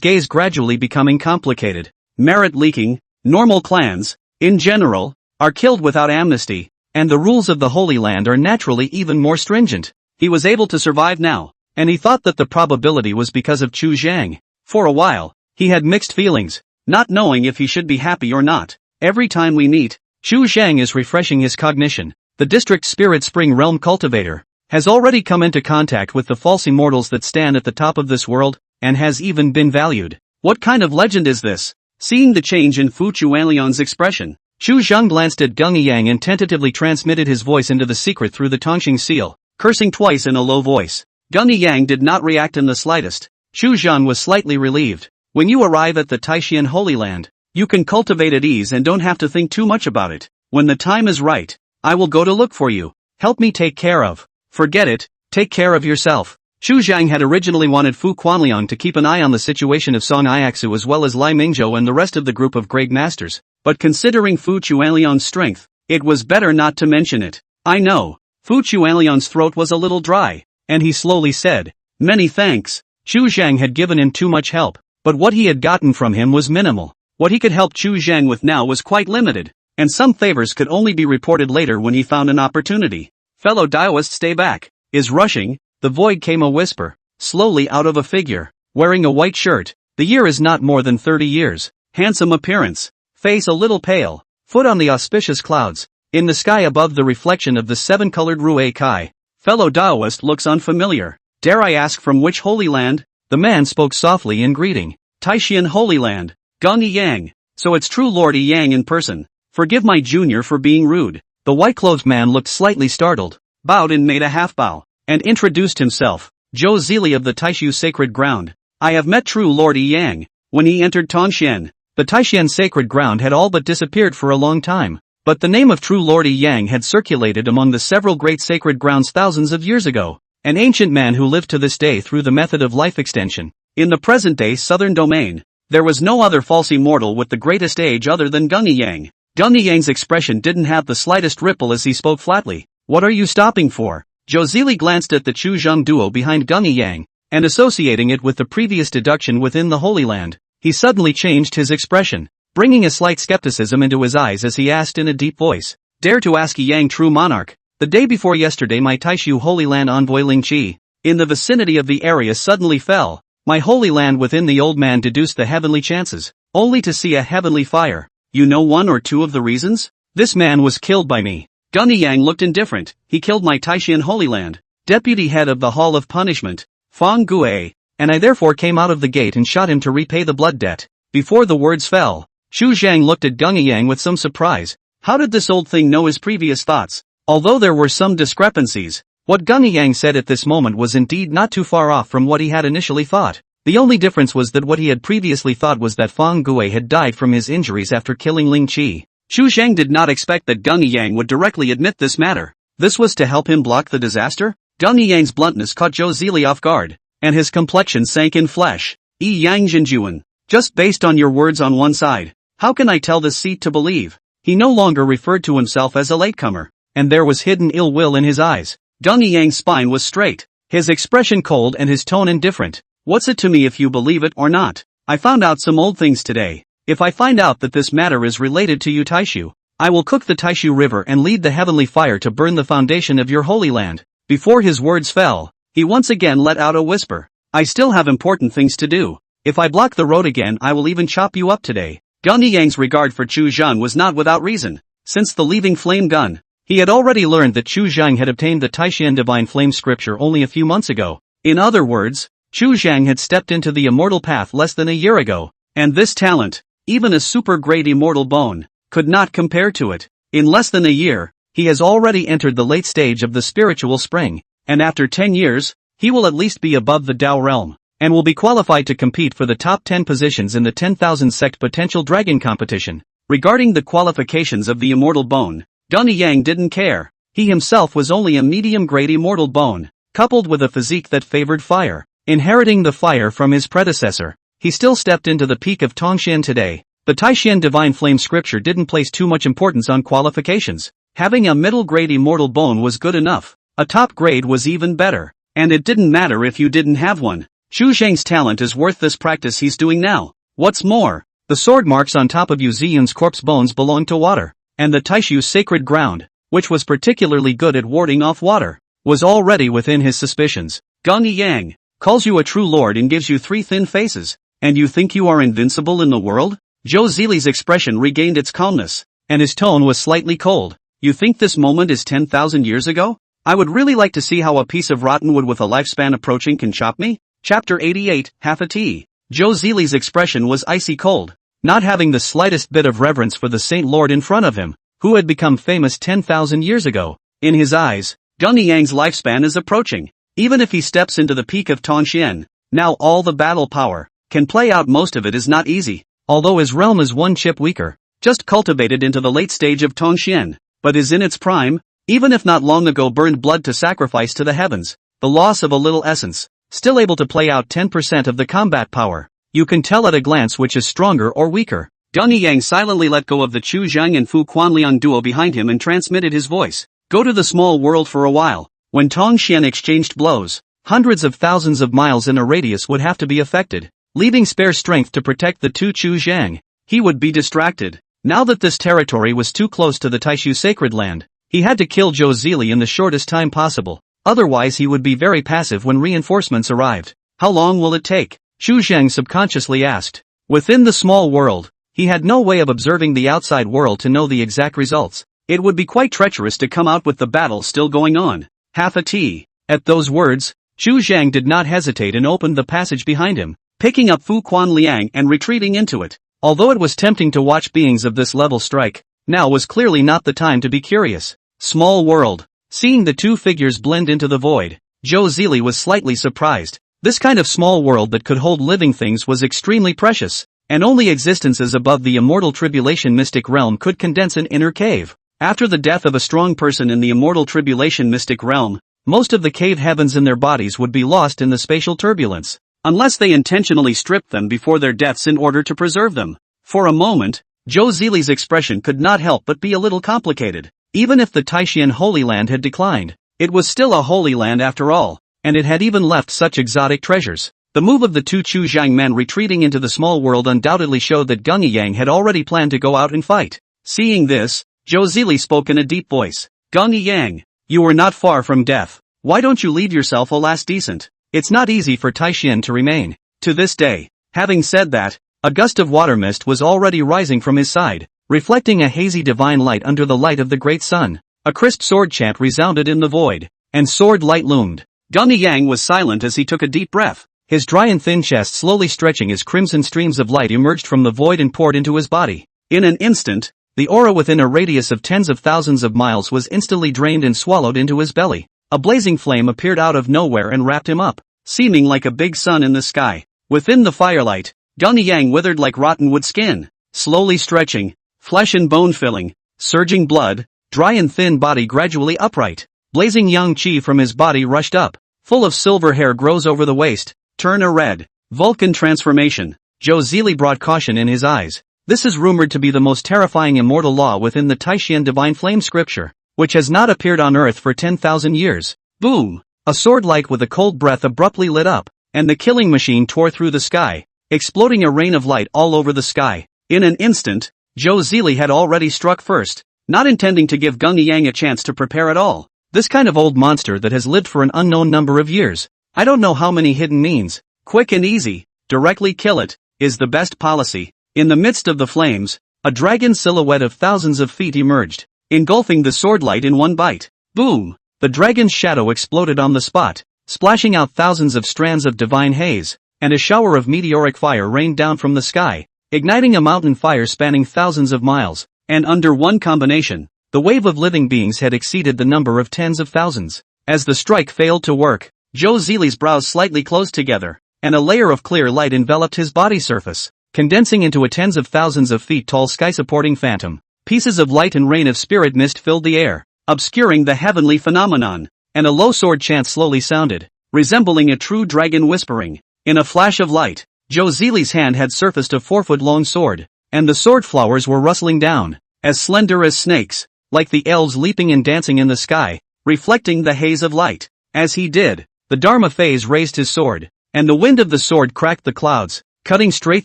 gaze gradually becoming complicated. Merit leaking, normal clans, in general, are killed without amnesty, and the rules of the Holy Land are naturally even more stringent. He was able to survive now, and he thought that the probability was because of Chu Zhang. For a while, he had mixed feelings, not knowing if he should be happy or not. Every time we meet, Chu Zhang is refreshing his cognition. The district Spirit Spring Realm cultivator has already come into contact with the false immortals that stand at the top of this world, and has even been valued. What kind of legend is this? Seeing the change in Fu Chuanliang's expression, Chu Zhang glanced at Gung Yang and tentatively transmitted his voice into the secret through the Tongxing seal, cursing twice in a low voice. Gung Yang did not react in the slightest. Chu Zhang was slightly relieved. When you arrive at the Taishan Holy Land, you can cultivate at ease and don't have to think too much about it. When the time is right, I will go to look for you. Help me take care of. Forget it, take care of yourself. Chu Zhang had originally wanted Fu Quanliang to keep an eye on the situation of Song Iaxu as well as Lai Mingzhou and the rest of the group of Grade Masters, but considering Fu Chuanliang's strength, it was better not to mention it. I know. Fu Chuanliang's throat was a little dry, and he slowly said, many thanks. Chu Zhang had given him too much help, but what he had gotten from him was minimal. What he could help Chu Zhang with now was quite limited, and some favors could only be reported later when he found an opportunity. Fellow Daoist, stay back. Is rushing. The void came a whisper, slowly out of a figure, wearing a white shirt. The year is not more than 30 years. Handsome appearance. Face a little pale. Foot on the auspicious clouds. In the sky above the reflection of the 7-colored Rue Kai. Fellow Daoist looks unfamiliar. Dare I ask from which Holy Land? The man spoke softly in greeting. Taishan Holy Land. Gung Yang. So it's true Lord Yang in person. Forgive my junior for being rude. The white-clothed man looked slightly startled, bowed and made a half-bow, and introduced himself. Zhou Zili of the Taishu Sacred Ground. I have met true Lord Yang. When he entered Tongshan, the Taishan Sacred Ground had all but disappeared for a long time. But the name of true Lord Yang had circulated among the several great sacred grounds thousands of years ago. An ancient man who lived to this day through the method of life extension. In the present-day southern domain, there was no other false immortal with the greatest age other than Gunny Yang. Gunny Yang's expression didn't have the slightest ripple as he spoke flatly. What are you stopping for? Zhou Zili glanced at the Chu Zheng duo behind Gunny Yang, and associating it with the previous deduction within the Holy Land, he suddenly changed his expression, bringing a slight skepticism into his eyes as he asked in a deep voice, "Dare to ask Yang true monarch? The day before yesterday my Taishu Holy Land envoy Ling Qi, in the vicinity of the area suddenly fell. My Holy Land within the old man deduced the heavenly chances, only to see a heavenly fire. You know one or two of the reasons? This man was killed by me." Gunny Yang looked indifferent. "He killed my Taishan Holy Land, deputy head of the Hall of Punishment, Fang Gue, and I therefore came out of the gate and shot him to repay the blood debt." Before the words fell, Xu Zhang looked at Gunny Yang with some surprise. How did this old thing know his previous thoughts? Although there were some discrepancies, what Gunny Yang said at this moment was indeed not too far off from what he had initially thought. The only difference was that what he had previously thought was that Fang Gue had died from his injuries after killing Ling Qi. Xu Zhang did not expect that Gunny Yang would directly admit this matter. This was to help him block the disaster? Gunny Yang's bluntness caught Zhou Zili off guard, and his complexion sank in flesh. Yang Jinjuan, just based on your words on one side, how can I tell this seat to believe? He no longer referred to himself as a latecomer, and there was hidden ill will in his eyes. Gunny Yang's spine was straight, his expression cold and his tone indifferent. What's it to me if you believe it or not? I found out some old things today. If I find out that this matter is related to you Taishu, I will cook the Taishu River and lead the heavenly fire to burn the foundation of your holy land. Before his words fell, he once again let out a whisper. I still have important things to do. If I block the road again I will even chop you up today. Gunny Yang's regard for Chu Zhang was not without reason. Since the leaving flame gun, he had already learned that Chu Zhang had obtained the Taishan Divine Flame scripture only a few months ago. In other words, Chu Zhang had stepped into the immortal path less than a year ago, and this talent, even a super-grade immortal bone, could not compare to it. In less than a year, he has already entered the late stage of the spiritual spring, and after 10 years, he will at least be above the Dao realm, and will be qualified to compete for the top 10 positions in the 10,000 sect potential dragon competition. Regarding the qualifications of the immortal bone, Gunny Yang didn't care. He himself was only a medium-grade immortal bone, coupled with a physique that favored fire. Inheriting the fire from his predecessor, he still stepped into the peak of Tongshan today. The Taishan Divine Flame scripture didn't place too much importance on qualifications. Having a middle-grade immortal bone was good enough. A top grade was even better. And it didn't matter if you didn't have one. Xu Zhang's talent is worth this practice he's doing now. What's more, the sword marks on top of Yu Ziyun's corpse bones belonged to water, and the Taishu's sacred ground, which was particularly good at warding off water, was already within his suspicions. Gunny Yang calls you a true lord and gives you 3 thin faces, and you think you are invincible in the world? Zhou Zili's expression regained its calmness, and his tone was slightly cold. You think this moment is 10,000 years ago? I would really like to see how a piece of rotten wood with a lifespan approaching can chop me. Chapter 88, Half a Tea. Zhou Zili's expression was icy cold, not having the slightest bit of reverence for the Saint Lord in front of him, who had become famous 10,000 years ago. In his eyes, Gunny Yang's lifespan is approaching. Even if he steps into the peak of Tongshan, now all the battle power can play out, most of it is not easy. Although his realm is one chip weaker, just cultivated into the late stage of Tongshan, but is in its prime, even if not long ago burned blood to sacrifice to the heavens, the loss of a little essence, still able to play out 10% of the combat power. You can tell at a glance which is stronger or weaker. Gunny Yang silently let go of the Chu Zhang and Fu Quanliang duo behind him and transmitted his voice. Go to the small world for a while. When Tongshan exchanged blows, hundreds of thousands of miles in a radius would have to be affected, leaving spare strength to protect the two Chu Zhang. He would be distracted. Now that this territory was too close to the Taishu sacred land, he had to kill Zhou Zili in the shortest time possible, otherwise he would be very passive when reinforcements arrived. How long will it take? Xu Zhang subconsciously asked. Within the small world, he had no way of observing the outside world to know the exact results. It would be quite treacherous to come out with the battle still going on. Half a tea. At those words, Xu Zhang did not hesitate and opened the passage behind him, picking up Fu Quanliang and retreating into it. Although it was tempting to watch beings of this level strike, now was clearly not the time to be curious. Small world. Seeing the two figures blend into the void, Zhou Zili was slightly surprised. This kind of small world that could hold living things was extremely precious. and only existences above the immortal tribulation mystic realm could condense an inner cave. After the death of a strong person in the immortal tribulation mystic realm, most of the cave heavens in their bodies would be lost in the spatial turbulence, unless they intentionally stripped them before their deaths in order to preserve them. For a moment, Zhou Zili's expression could not help but be a little complicated. Even if the Taishan Holy Land had declined, it was still a holy land after all, and it had even left such exotic treasures. The move of the two Chujiang men retreating into the small world undoubtedly showed that Gung Yang had already planned to go out and fight. Seeing this, Zhou Zili spoke in a deep voice. Gung Yang, you were not far from death. Why don't you leave yourself a last decent? It's not easy for Taishan to remain. To this day. Having said that, a gust of water mist was already rising from his side, reflecting a hazy divine light under the light of the great sun. A crisp sword chant resounded in the void, and sword light loomed. Gung Yang was silent as he took a deep breath. His dry and thin chest slowly stretching as crimson streams of light emerged from the void and poured into his body. In an instant, the aura within a radius of tens of thousands of miles was instantly drained and swallowed into his belly. A blazing flame appeared out of nowhere and wrapped him up, seeming like a big sun in the sky. Within the firelight, Gung Yang withered like rotten wood skin, slowly stretching, flesh and bone filling, surging blood, dry and thin body gradually upright. Blazing yang qi from his body rushed up, full of silver hair grows over the waist, turn a red. Vulcan transformation. Zhou Zili brought caution in his eyes. This is rumored to be the most terrifying immortal law within the Taishan divine flame scripture, which has not appeared on earth for 10,000 years. Boom! A sword light with a cold breath abruptly lit up, and the killing machine tore through the sky, exploding a rain of light all over the sky. In an instant, Zhou Zili had already struck first, not intending to give Gung Yang a chance to prepare at all. This kind of old monster that has lived for an unknown number of years, I don't know how many hidden means, quick and easy, directly kill it, is the best policy. In the midst of the flames, a dragon silhouette of thousands of feet emerged, engulfing the sword light in one bite. Boom! The dragon's shadow exploded on the spot, splashing out thousands of strands of divine haze, and a shower of meteoric fire rained down from the sky, igniting a mountain fire spanning thousands of miles, and under one combination, the wave of living beings had exceeded the number of tens of thousands. As the strike failed to work, Zhou Zili's brows slightly closed together, and a layer of clear light enveloped his body surface, condensing into a tens of thousands of feet tall sky-supporting phantom. Pieces of light and rain of spirit mist filled the air, obscuring the heavenly phenomenon, and a low sword chant slowly sounded, resembling a true dragon whispering. In a flash of light, Zhou Zili's hand had surfaced a 4-foot-long sword, and the sword flowers were rustling down, as slender as snakes, like the elves leaping and dancing in the sky, reflecting the haze of light. As he did, the Dharma phase raised his sword, and the wind of the sword cracked the clouds, cutting straight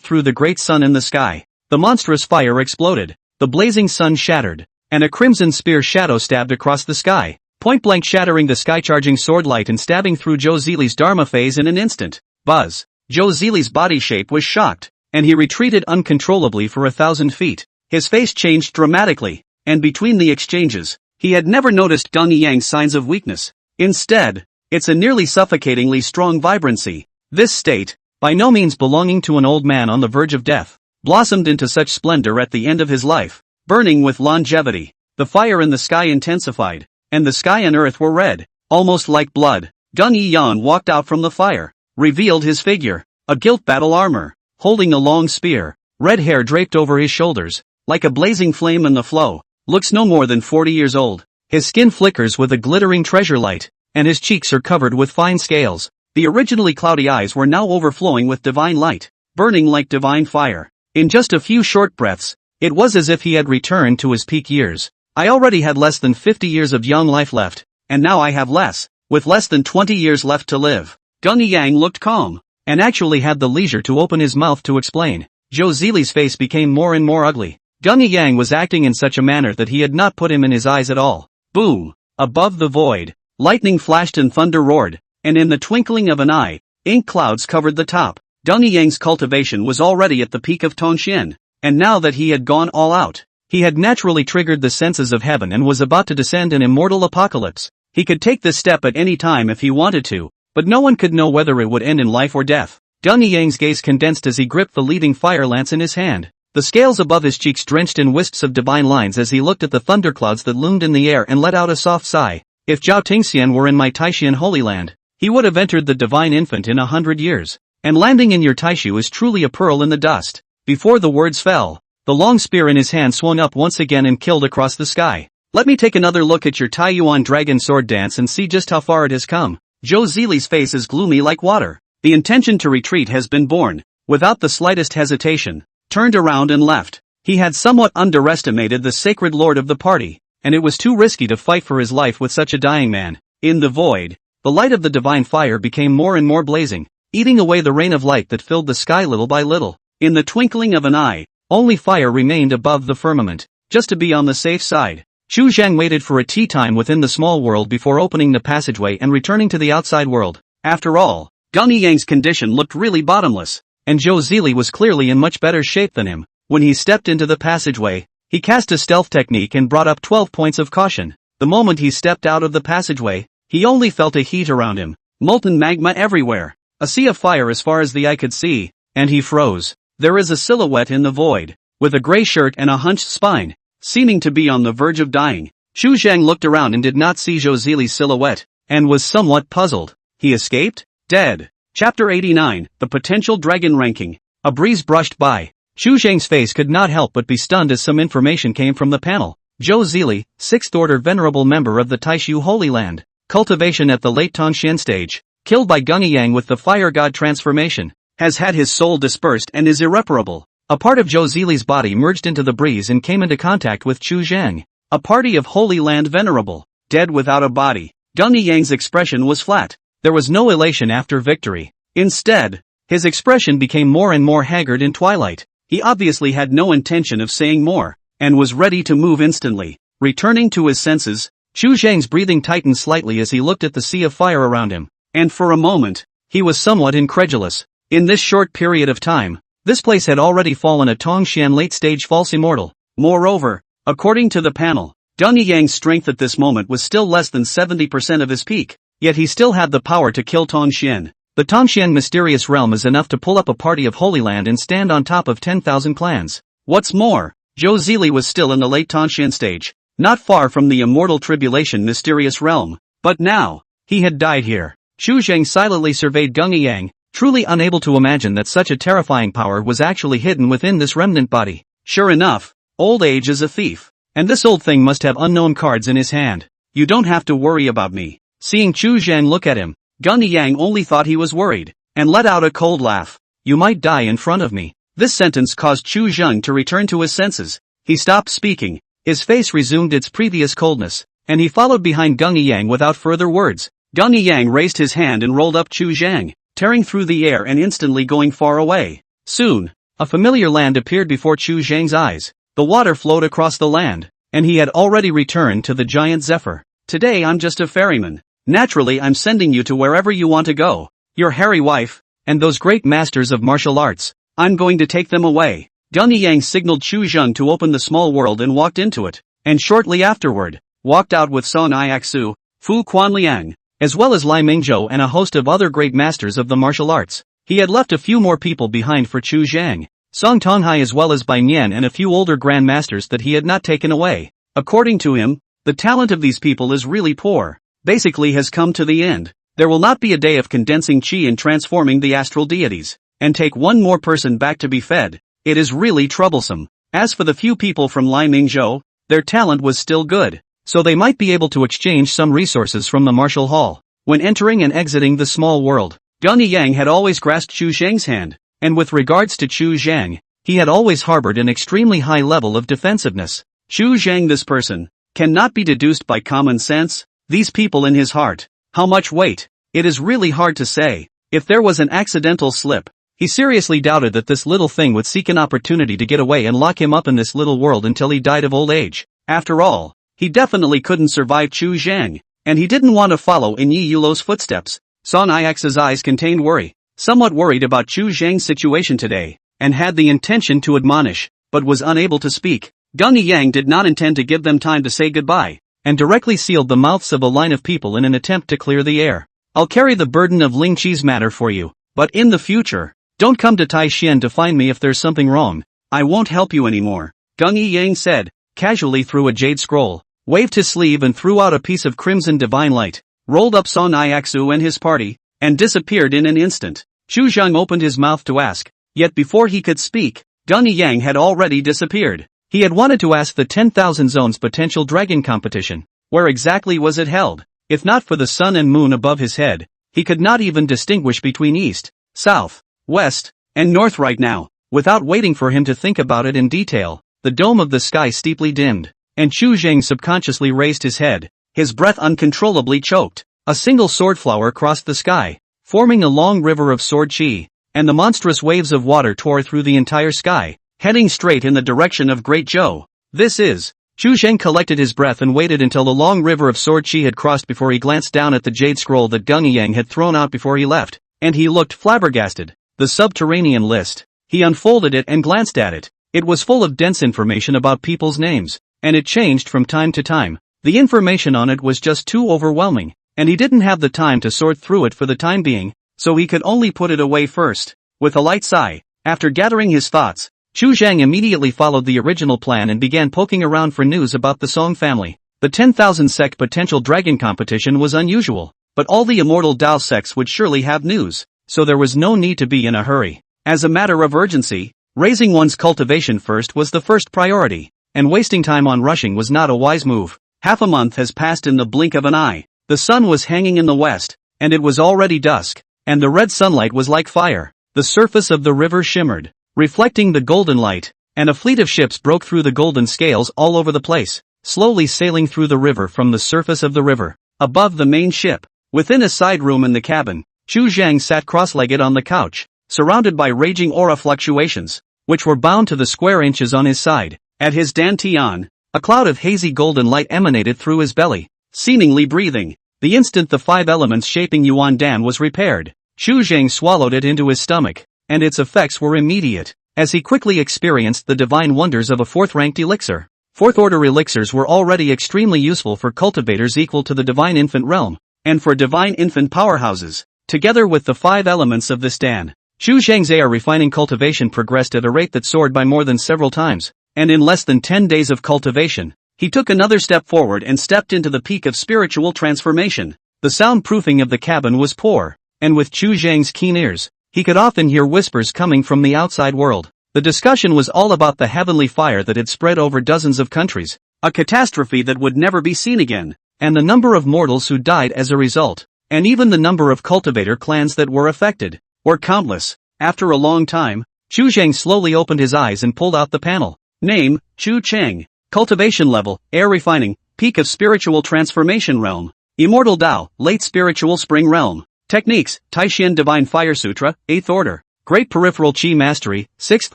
through the great sun in the sky. The monstrous fire exploded, the blazing sun shattered, and a crimson spear shadow stabbed across the sky, point-blank shattering the sky-charging sword light and stabbing through Zhou Zili's Dharma phase in an instant. Buzz! Zhou Zili's body shape was shocked, and he retreated uncontrollably for 1,000 feet. His face changed dramatically, and between the exchanges, he had never noticed Gung Yang's signs of weakness. Instead, it's a nearly suffocatingly strong vibrancy. This state, by no means belonging to an old man on the verge of death, blossomed into such splendor at the end of his life, burning with longevity. The fire in the sky intensified, and the sky and earth were red, almost like blood. Gung Yan walked out from the fire, revealed his figure, a gilt battle armor, holding a long spear, red hair draped over his shoulders, like a blazing flame in the flow, looks no more than 40 years old. His skin flickers with a glittering treasure light, and his cheeks are covered with fine scales. The originally cloudy eyes were now overflowing with divine light, burning like divine fire. In just a few short breaths, it was as if he had returned to his peak years. I already had less than 50 years of young life left, and now I have less, with less than 20 years left to live. Gung Yang looked calm, and actually had the leisure to open his mouth to explain. Zhou Zili's face became more and more ugly. Gung Yang was acting in such a manner that he had not put him in his eyes at all. Boom! Above the void, lightning flashed and thunder roared, and in the twinkling of an eye, ink clouds covered the top. Gung Yang's cultivation was already at the peak of Tongxin, and now that he had gone all out, he had naturally triggered the senses of heaven and was about to descend an immortal apocalypse. He could take this step at any time if he wanted to, but no one could know whether it would end in life or death. Gung Yang's gaze condensed as he gripped the leading fire lance in his hand. The scales above his cheeks drenched in wisps of divine lines as he looked at the thunderclouds that loomed in the air and let out a soft sigh. If Zhao Tingxian were in my Taishan Holy Land, he would have entered the divine infant in 100 years. And landing in your Taishu is truly a pearl in the dust. Before the words fell, the long spear in his hand swung up once again and killed across the sky. Let me take another look at your Taiyuan dragon sword dance and see just how far it has come. Zhou Zili's face is gloomy like water. The intention to retreat has been born, without the slightest hesitation, turned around and left. He had somewhat underestimated the sacred lord of the party, and it was too risky to fight for his life with such a dying man. In the void, the light of the divine fire became more and more blazing, eating away the rain of light that filled the sky little by little. In the twinkling of an eye, only fire remained above the firmament, just to be on the safe side. Chu Zhang waited for a tea time within the small world before opening the passageway and returning to the outside world. After all, Gunny Yang's condition looked really bottomless, and Zhou Zili was clearly in much better shape than him. When he stepped into the passageway, he cast a stealth technique and brought up 12 points of caution. The moment he stepped out of the passageway, he only felt a heat around him, molten magma everywhere, a sea of fire as far as the eye could see, and he froze. There is a silhouette in the void, with a gray shirt and a hunched spine, seeming to be on the verge of dying. Chu Zhang looked around and did not see Zhou Zili's silhouette, and was somewhat puzzled. He escaped? Dead. Chapter 89, The Potential Dragon Ranking. A breeze brushed by. Chu Zhang's face could not help but be stunned as some information came from the panel. Zhou Zili, 6th Order Venerable Member of the Taishu Holy Land. Cultivation at the late Tongxian stage. Killed by Gunny Yang with the Fire God transformation. Has had his soul dispersed and is irreparable. A part of Zhou Zili's body merged into the breeze and came into contact with Chu Zhang. A party of Holy Land Venerable. Dead without a body. Gunny Yang's expression was flat. There was no elation after victory. Instead, his expression became more and more haggard in twilight. He obviously had no intention of saying more, and was ready to move instantly. Returning to his senses, Chu Zhang's breathing tightened slightly as he looked at the sea of fire around him. And for a moment, he was somewhat incredulous. In this short period of time, this place had already fallen a Tongxian late-stage false immortal. Moreover, according to the panel, Gunny Yang's strength at this moment was still less than 70% of his peak, yet he still had the power to kill Tongxian. The Tongxian mysterious realm is enough to pull up a party of Holy Land and stand on top of 10,000 clans. What's more, Zhou Zili was still in the late Tongxian stage, not far from the immortal tribulation mysterious realm, but now, he had died here. Chu Zhang silently surveyed Gunny Yang, truly unable to imagine that such a terrifying power was actually hidden within this remnant body. Sure enough, old age is a thief, and this old thing must have unknown cards in his hand. You don't have to worry about me. Seeing Chu Zhang look at him, Gunny Yang only thought he was worried, and let out a cold laugh. You might die in front of me. This sentence caused Chu Zhang to return to his senses. He stopped speaking, his face resumed its previous coldness, and he followed behind Gunny Yang without further words. Gunny Yang raised his hand and rolled up Chu Zhang, tearing through the air and instantly going far away. Soon, a familiar land appeared before Chu Zhang's eyes. The water flowed across the land, and he had already returned to the giant Zephyr. Today I'm just a ferryman. Naturally I'm sending you to wherever you want to go. Your hairy wife, and those great masters of martial arts. I'm going to take them away. Gunny Yang signaled Chu Zhang to open the small world and walked into it, and shortly afterward, walked out with Song Iaksu, Fu Quanliang, as well as Lai Mingzhou and a host of other great masters of the martial arts. He had left a few more people behind for Chu Zhang, Song Tonghai as well as Bai Nian and a few older grand masters that he had not taken away. According to him, the talent of these people is really poor, basically has come to the end. There will not be a day of condensing chi and transforming the astral deities, and take one more person back to be fed. It is really troublesome. As for the few people from Lai Mingzhou, their talent was still good, so they might be able to exchange some resources from the martial hall. When entering and exiting the small world, Gunny Yang had always grasped Chu Zhang's hand, and with regards to Chu Zhang, he had always harbored an extremely high level of defensiveness. Chu Zhang, this person, cannot be deduced by common sense. These people in his heart. How much weight? It is really hard to say. If there was an accidental slip, he seriously doubted that this little thing would seek an opportunity to get away and lock him up in this little world until he died of old age. After all, he definitely couldn't survive Chu Zhang, and he didn't want to follow in Yi Yulo's footsteps. Song Ix's eyes contained worry, somewhat worried about Chu Zhang's situation today, and had the intention to admonish, but was unable to speak. Gunny Yang did not intend to give them time to say goodbye, and directly sealed the mouths of a line of people in an attempt to clear the air. I'll carry the burden of Ling Qi's matter for you, but in the future, don't come to Taishan to find me if there's something wrong. I won't help you anymore. Gunny Yang said, casually threw a jade scroll, waved his sleeve and threw out a piece of crimson divine light, rolled up Song Iaksu and his party, and disappeared in an instant. Chu Zhang opened his mouth to ask, yet before he could speak, Gung Yang had already disappeared. He had wanted to ask the 10,000 Zones potential dragon competition, where exactly was it held? If not for the sun and moon above his head, he could not even distinguish between east, south, west, and north right now. Without waiting for him to think about it in detail, the dome of the sky steeply dimmed, and Chu Zheng subconsciously raised his head, his breath uncontrollably choked. A single sword flower crossed the sky, forming a long river of sword chi, and the monstrous waves of water tore through the entire sky, heading straight in the direction of Great Zhou. This is. Chu Zheng collected his breath and waited until the long river of sword chi had crossed before he glanced down at the jade scroll that Gung Yang had thrown out before he left, and he looked flabbergasted. The subterranean list. He unfolded it and glanced at it. It was full of dense information about people's names, and it changed from time to time. The information on it was just too overwhelming, and he didn't have the time to sort through it for the time being, so he could only put it away first. With a light sigh, after gathering his thoughts, Chu Zheng immediately followed the original plan and began poking around for news about the Song family. The 10,000 sect potential dragon competition was unusual, but all the immortal Dao sects would surely have news, so there was no need to be in a hurry. As a matter of urgency, raising one's cultivation first was the first priority, and wasting time on rushing was not a wise move. Half a month has passed in the blink of an eye. The sun was hanging in the west, and it was already dusk, and the red sunlight was like fire. The surface of the river shimmered, reflecting the golden light, and a fleet of ships broke through the golden scales all over the place, slowly sailing through the river from the surface of the river. Above the main ship, within a side room in the cabin, Chu Zheng sat cross-legged on the couch, surrounded by raging aura fluctuations, which were bound to the square inches on his side. At his dantian, a cloud of hazy golden light emanated through his belly, seemingly breathing. The instant the 5 elements shaping Yuan Dan was repaired, Chu Zheng swallowed it into his stomach, and its effects were immediate, as he quickly experienced the divine wonders of a 4th-ranked elixir. 4th-order elixirs were already extremely useful for cultivators equal to the divine infant realm, and for divine infant powerhouses. Together with the 5 elements of this Dan, Chu Zheng's air refining cultivation progressed at a rate that soared by more than several times, and in less than 10 days of cultivation, he took another step forward and stepped into the peak of spiritual transformation. The soundproofing of the cabin was poor, and with Chu Zheng's keen ears, he could often hear whispers coming from the outside world. The discussion was all about the heavenly fire that had spread over dozens of countries, a catastrophe that would never be seen again, and the number of mortals who died as a result, and even the number of cultivator clans that were affected, were countless. After a long time, Chu Zheng slowly opened his eyes and pulled out the panel. Name, Chu Cheng. Cultivation level, air refining, peak of spiritual transformation realm. Immortal Dao, late spiritual spring realm. Techniques, Taishan Divine Fire Sutra, 8th order. Great Peripheral Chi Mastery, 6th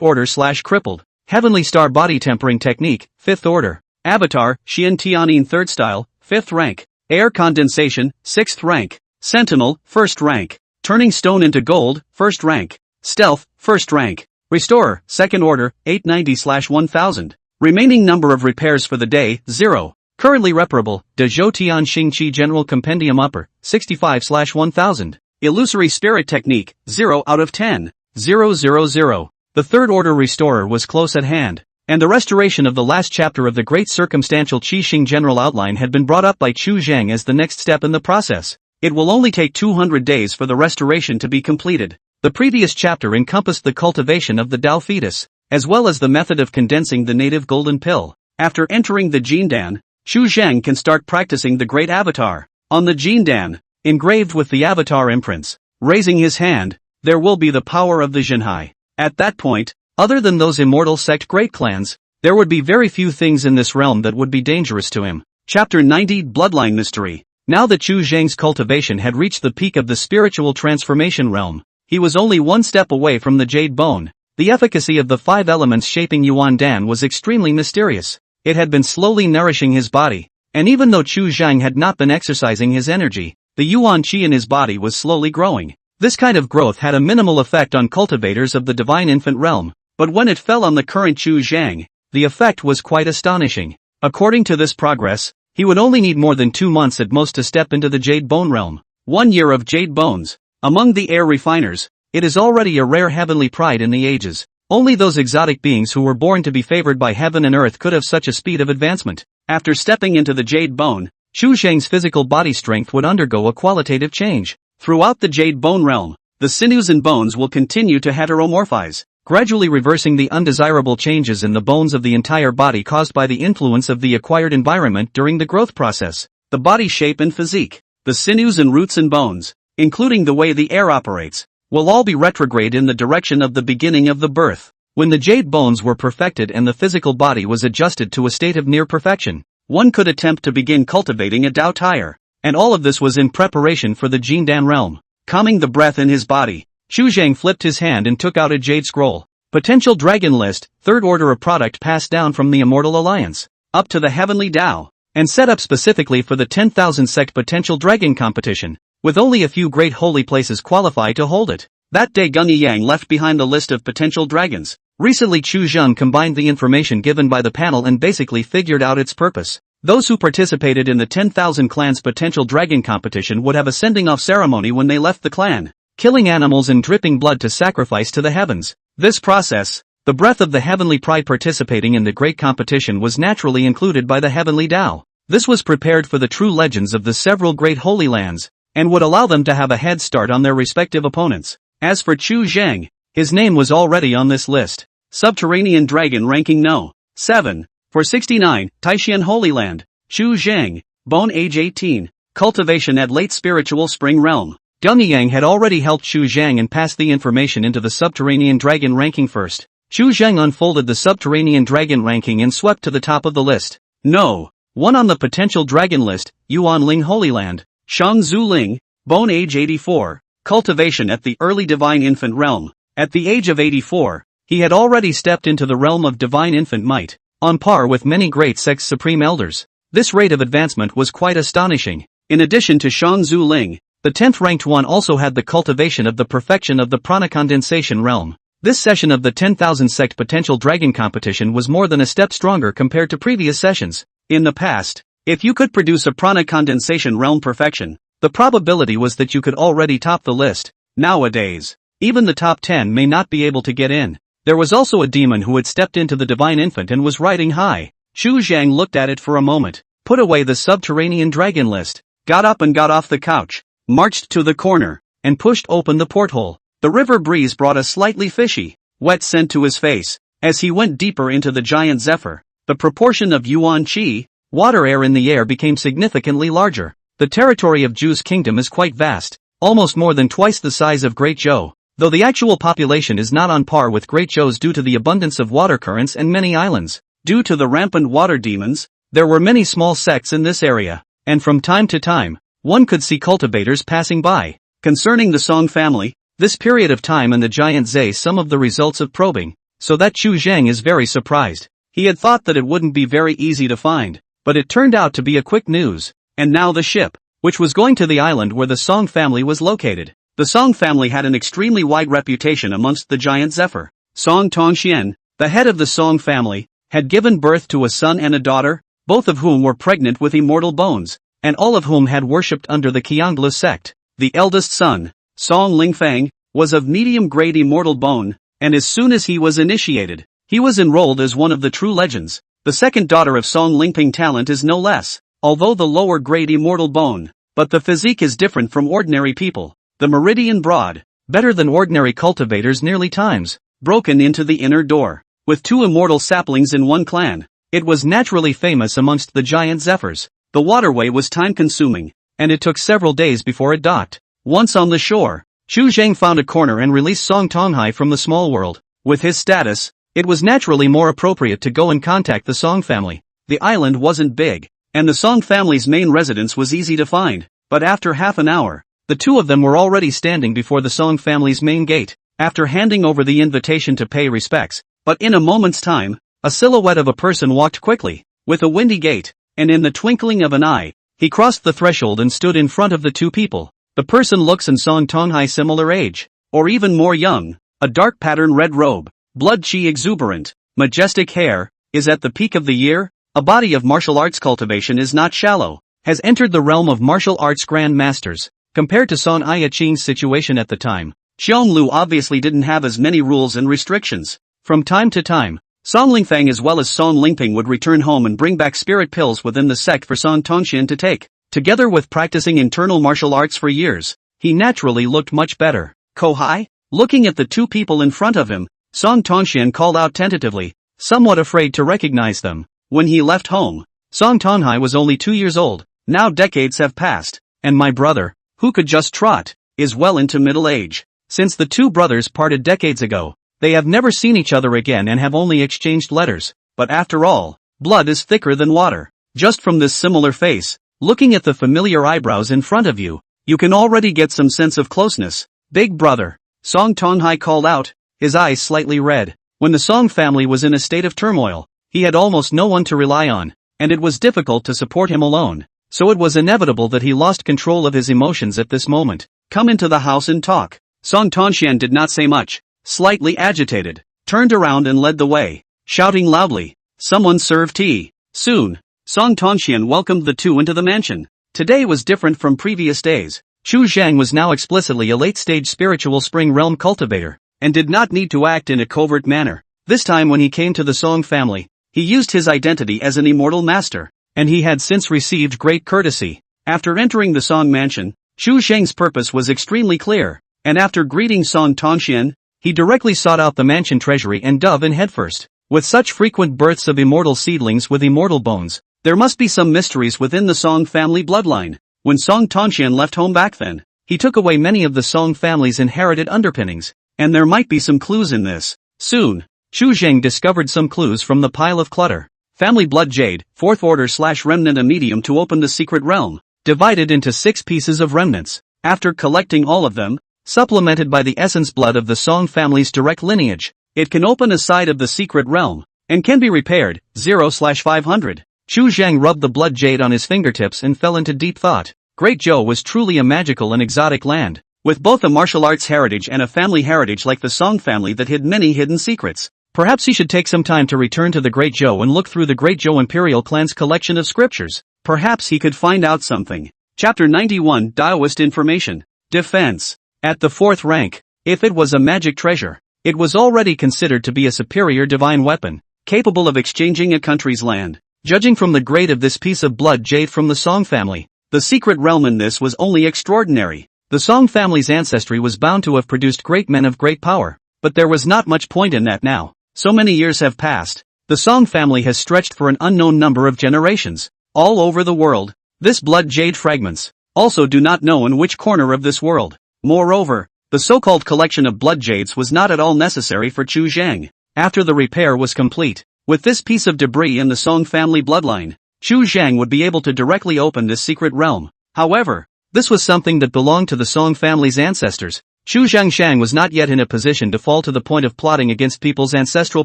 order/crippled. Heavenly Star Body Tempering Technique, 5th order. Avatar, Xian Tianyin 3rd style, 5th rank. Air Condensation, 6th rank. Sentinel, 1st rank. Turning Stone into Gold, 1st rank. Stealth, 1st rank. Restorer, 2nd order, 890/1000. Remaining number of repairs for the day, 0. Currently reparable, De Zhou Tian Xing Qi General Compendium Upper, 65/1000. Illusory Spirit Technique, 0 out of 10. 000. The 3rd order restorer was close at hand, and the restoration of the last chapter of the Great Circumstantial Qi Xing General Outline had been brought up by Chu Zheng as the next step in the process. It will only take 200 days for the restoration to be completed. The previous chapter encompassed the cultivation of the Dao fetus, as well as the method of condensing the native golden pill. After entering the Jindan, Chu Zheng can start practicing the Great Avatar. On the Jindan, engraved with the Avatar imprints, raising his hand, there will be the power of the Jinhai. At that point, other than those immortal sect great clans, there would be very few things in this realm that would be dangerous to him. Chapter 90 Bloodline Mystery. Now that Chu Zheng's cultivation had reached the peak of the spiritual transformation realm, he was only one step away from the jade bone. The efficacy of the 5 elements shaping Yuan Dan was extremely mysterious. It had been slowly nourishing his body, and even though Chu Zheng had not been exercising his energy, the Yuan Qi in his body was slowly growing. This kind of growth had a minimal effect on cultivators of the divine infant realm, but when it fell on the current Chu Zheng, the effect was quite astonishing. According to this progress, he would only need more than 2 months at most to step into the jade bone realm. 1 year of jade bones. Among the air refiners, it is already a rare heavenly pride in the ages. Only those exotic beings who were born to be favored by heaven and earth could have such a speed of advancement. After stepping into the jade bone, Chu Zheng's physical body strength would undergo a qualitative change. Throughout the jade bone realm, the sinews and bones will continue to heteromorphize. gradually reversing the undesirable changes in the bones of the entire body caused by the influence of the acquired environment during the growth process. The body shape and physique, the sinews and roots and bones, including the way the air operates, will all be retrograde in the direction of the beginning of the birth. When the jade bones were perfected and the physical body was adjusted to a state of near perfection, one could attempt to begin cultivating a Dao tire. And all of this was in preparation for the Jindan realm. Calming the breath in his body, Chu Zhang flipped his hand and took out a jade scroll. Potential Dragon List, third order of product passed down from the Immortal Alliance, up to the Heavenly Dao, and set up specifically for the 10,000 sect potential dragon competition, with only a few great holy places qualified to hold it. That day Gung Yang left behind the list of potential dragons. Recently Chu Zhang combined the information given by the panel and basically figured out its purpose. Those who participated in the 10,000 clans potential dragon competition would have a sending off ceremony when they left the clan, killing animals and dripping blood to sacrifice to the heavens. This process, the breath of the heavenly pride participating in the great competition, was naturally included by the heavenly Dao. This was prepared for the true legends of the several great holy lands, and would allow them to have a head start on their respective opponents. As for Chu Zhang, his name was already on this list. Subterranean Dragon ranking No. 7. For 69, Taishan Holy Land, Chu Zhang, Bone age 18, cultivation at late spiritual spring realm. Gung Yang had already helped Chu Zhang and passed the information into the Subterranean Dragon ranking first. Chu Zhang unfolded the Subterranean Dragon ranking and swept to the top of the list. No. 1 on the potential dragon list, Yuan Ling Holy Land, Shang Zhu Ling, Bone age 84, cultivation at the early divine infant realm. At the age of 84, he had already stepped into the realm of divine infant might, on par with many great sect's supreme elders. This rate of advancement was quite astonishing. In addition to Shang Zhu Ling, the 10th ranked one also had the cultivation of the perfection of the prana condensation realm. This session of the 10,000 sect potential dragon competition was more than a step stronger compared to previous sessions. In the past, if you could produce a prana condensation realm perfection, the probability was that you could already top the list. Nowadays, even the top 10 may not be able to get in. There was also a demon who had stepped into the divine infant and was riding high. Chu Zhang looked at it for a moment, put away the subterranean dragon list, got up and got off the couch, marched to the corner, and pushed open the porthole. The river breeze brought a slightly fishy, wet scent to his face. As he went deeper into the giant zephyr, the proportion of Yuan Qi, water air in the air, became significantly larger. The territory of Zhu's kingdom is quite vast, almost more than twice the size of Great Zhou, though the actual population is not on par with Great Zhou's due to the abundance of water currents and many islands. Due to the rampant water demons, there were many small sects in this area, and from time to time, one could see cultivators passing by. Concerning the Song family, this period of time and the giant Zhe some of the results of probing, so that Chu Zhang is very surprised. He had thought that it wouldn't be very easy to find, but it turned out to be a quick news. And now the ship, which was going to the island where the Song family was located. The Song family had an extremely wide reputation amongst the giant Zephyr. Song Tongxian, the head of the Song family, had given birth to a son and a daughter, both of whom were pregnant with immortal bones, and all of whom had worshipped under the Qianglu sect. The eldest son, Song Lingfang, was of medium-grade immortal bone, and as soon as he was initiated, he was enrolled as one of the true legends. The second daughter of Song Lingping talent is no less, although the lower-grade immortal bone, but the physique is different from ordinary people. The meridian broad, better than ordinary cultivators nearly times, broken into the inner door, with 2 immortal saplings in one clan. It was naturally famous amongst the giant zephyrs. The waterway was time-consuming, and it took several days before it docked. Once on the shore, Chu Zhang found a corner and released Song Tonghai from the small world. With his status, it was naturally more appropriate to go and contact the Song family. The island wasn't big, and the Song family's main residence was easy to find, but after half an hour, the 2 of them were already standing before the Song family's main gate, after handing over the invitation to pay respects. But in a moment's time, a silhouette of a person walked quickly, with a windy gait, and in the twinkling of an eye, he crossed the threshold and stood in front of the 2 people. The person looks in Song Tonghai similar age, or even more young, a dark pattern red robe, blood chi exuberant, majestic hair, is at the peak of the year, a body of martial arts cultivation is not shallow, has entered the realm of martial arts grand masters. Compared to Song Ayaqing's situation at the time, Xionglu obviously didn't have as many rules and restrictions. From time to time, Song Lingfang as well as Song Lingping would return home and bring back spirit pills within the sect for Song Tongxian to take. Together with practicing internal martial arts for years, he naturally looked much better. Kohai? Looking at the 2 people in front of him, Song Tongxian called out tentatively, somewhat afraid to recognize them. When he left home, Song Tonghai was only 2 years old. Now decades have passed, and my brother, who could just trot, is well into middle age. Since the two brothers parted decades ago, they have never seen each other again and have only exchanged letters. But after all, blood is thicker than water. Just from this similar face, looking at the familiar eyebrows in front of you, you can already get some sense of closeness. Big brother, Song Tonghai called out, his eyes slightly red. When the Song family was in a state of turmoil, he had almost no one to rely on, and it was difficult to support him alone. So it was inevitable that he lost control of his emotions at this moment. Come into the house and talk. Song Tongxian did not say much, slightly agitated, turned around and led the way, shouting loudly, someone serve tea. Soon, Song Tongxian welcomed the two into the mansion. Today was different from previous days. Chu Zhang was now explicitly a late-stage spiritual spring realm cultivator, and did not need to act in a covert manner. This time when he came to the Song family, he used his identity as an immortal master, and he had since received great courtesy. After entering the Song mansion, Chu Zhang's purpose was extremely clear, and after greeting Song Tongxian, he directly sought out the mansion treasury and dove in headfirst. With such frequent births of immortal seedlings with immortal bones, there must be some mysteries within the Song family bloodline. When Song Tongxian left home back then, he took away many of the Song family's inherited underpinnings, and there might be some clues in this. Soon, Chu Zhang discovered some clues from the pile of clutter. Family blood jade, 4th order/remnant, a medium to open the secret realm, divided into 6 pieces of remnants. After collecting all of them, supplemented by the essence blood of the Song family's direct lineage, it can open a side of the secret realm, and can be repaired. 0/500. Chu Zhang rubbed the blood jade on his fingertips and fell into deep thought. Great Zhou was truly a magical and exotic land, with both a martial arts heritage and a family heritage like the Song family that hid many hidden secrets. Perhaps he should take some time to return to the Great Zhou and look through the Great Zhou Imperial clan's collection of scriptures. Perhaps he could find out something. Chapter 91, Daoist Information. Defense. At the 4th rank, if it was a magic treasure, it was already considered to be a superior divine weapon, capable of exchanging a country's land. Judging from the grade of this piece of blood jade from the Song family, the secret realm in this was only extraordinary. The Song family's ancestry was bound to have produced great men of great power, but there was not much point in that now. So many years have passed. The Song family has stretched for an unknown number of generations, all over the world. This blood jade fragments also do not know in which corner of this world. Moreover, the so-called collection of blood jades was not at all necessary for Chu Zhang. After the repair was complete, with this piece of debris in the Song family bloodline, Chu Zhang would be able to directly open this secret realm. However, this was something that belonged to the Song family's ancestors. Chu Zhangshang was not yet in a position to fall to the point of plotting against people's ancestral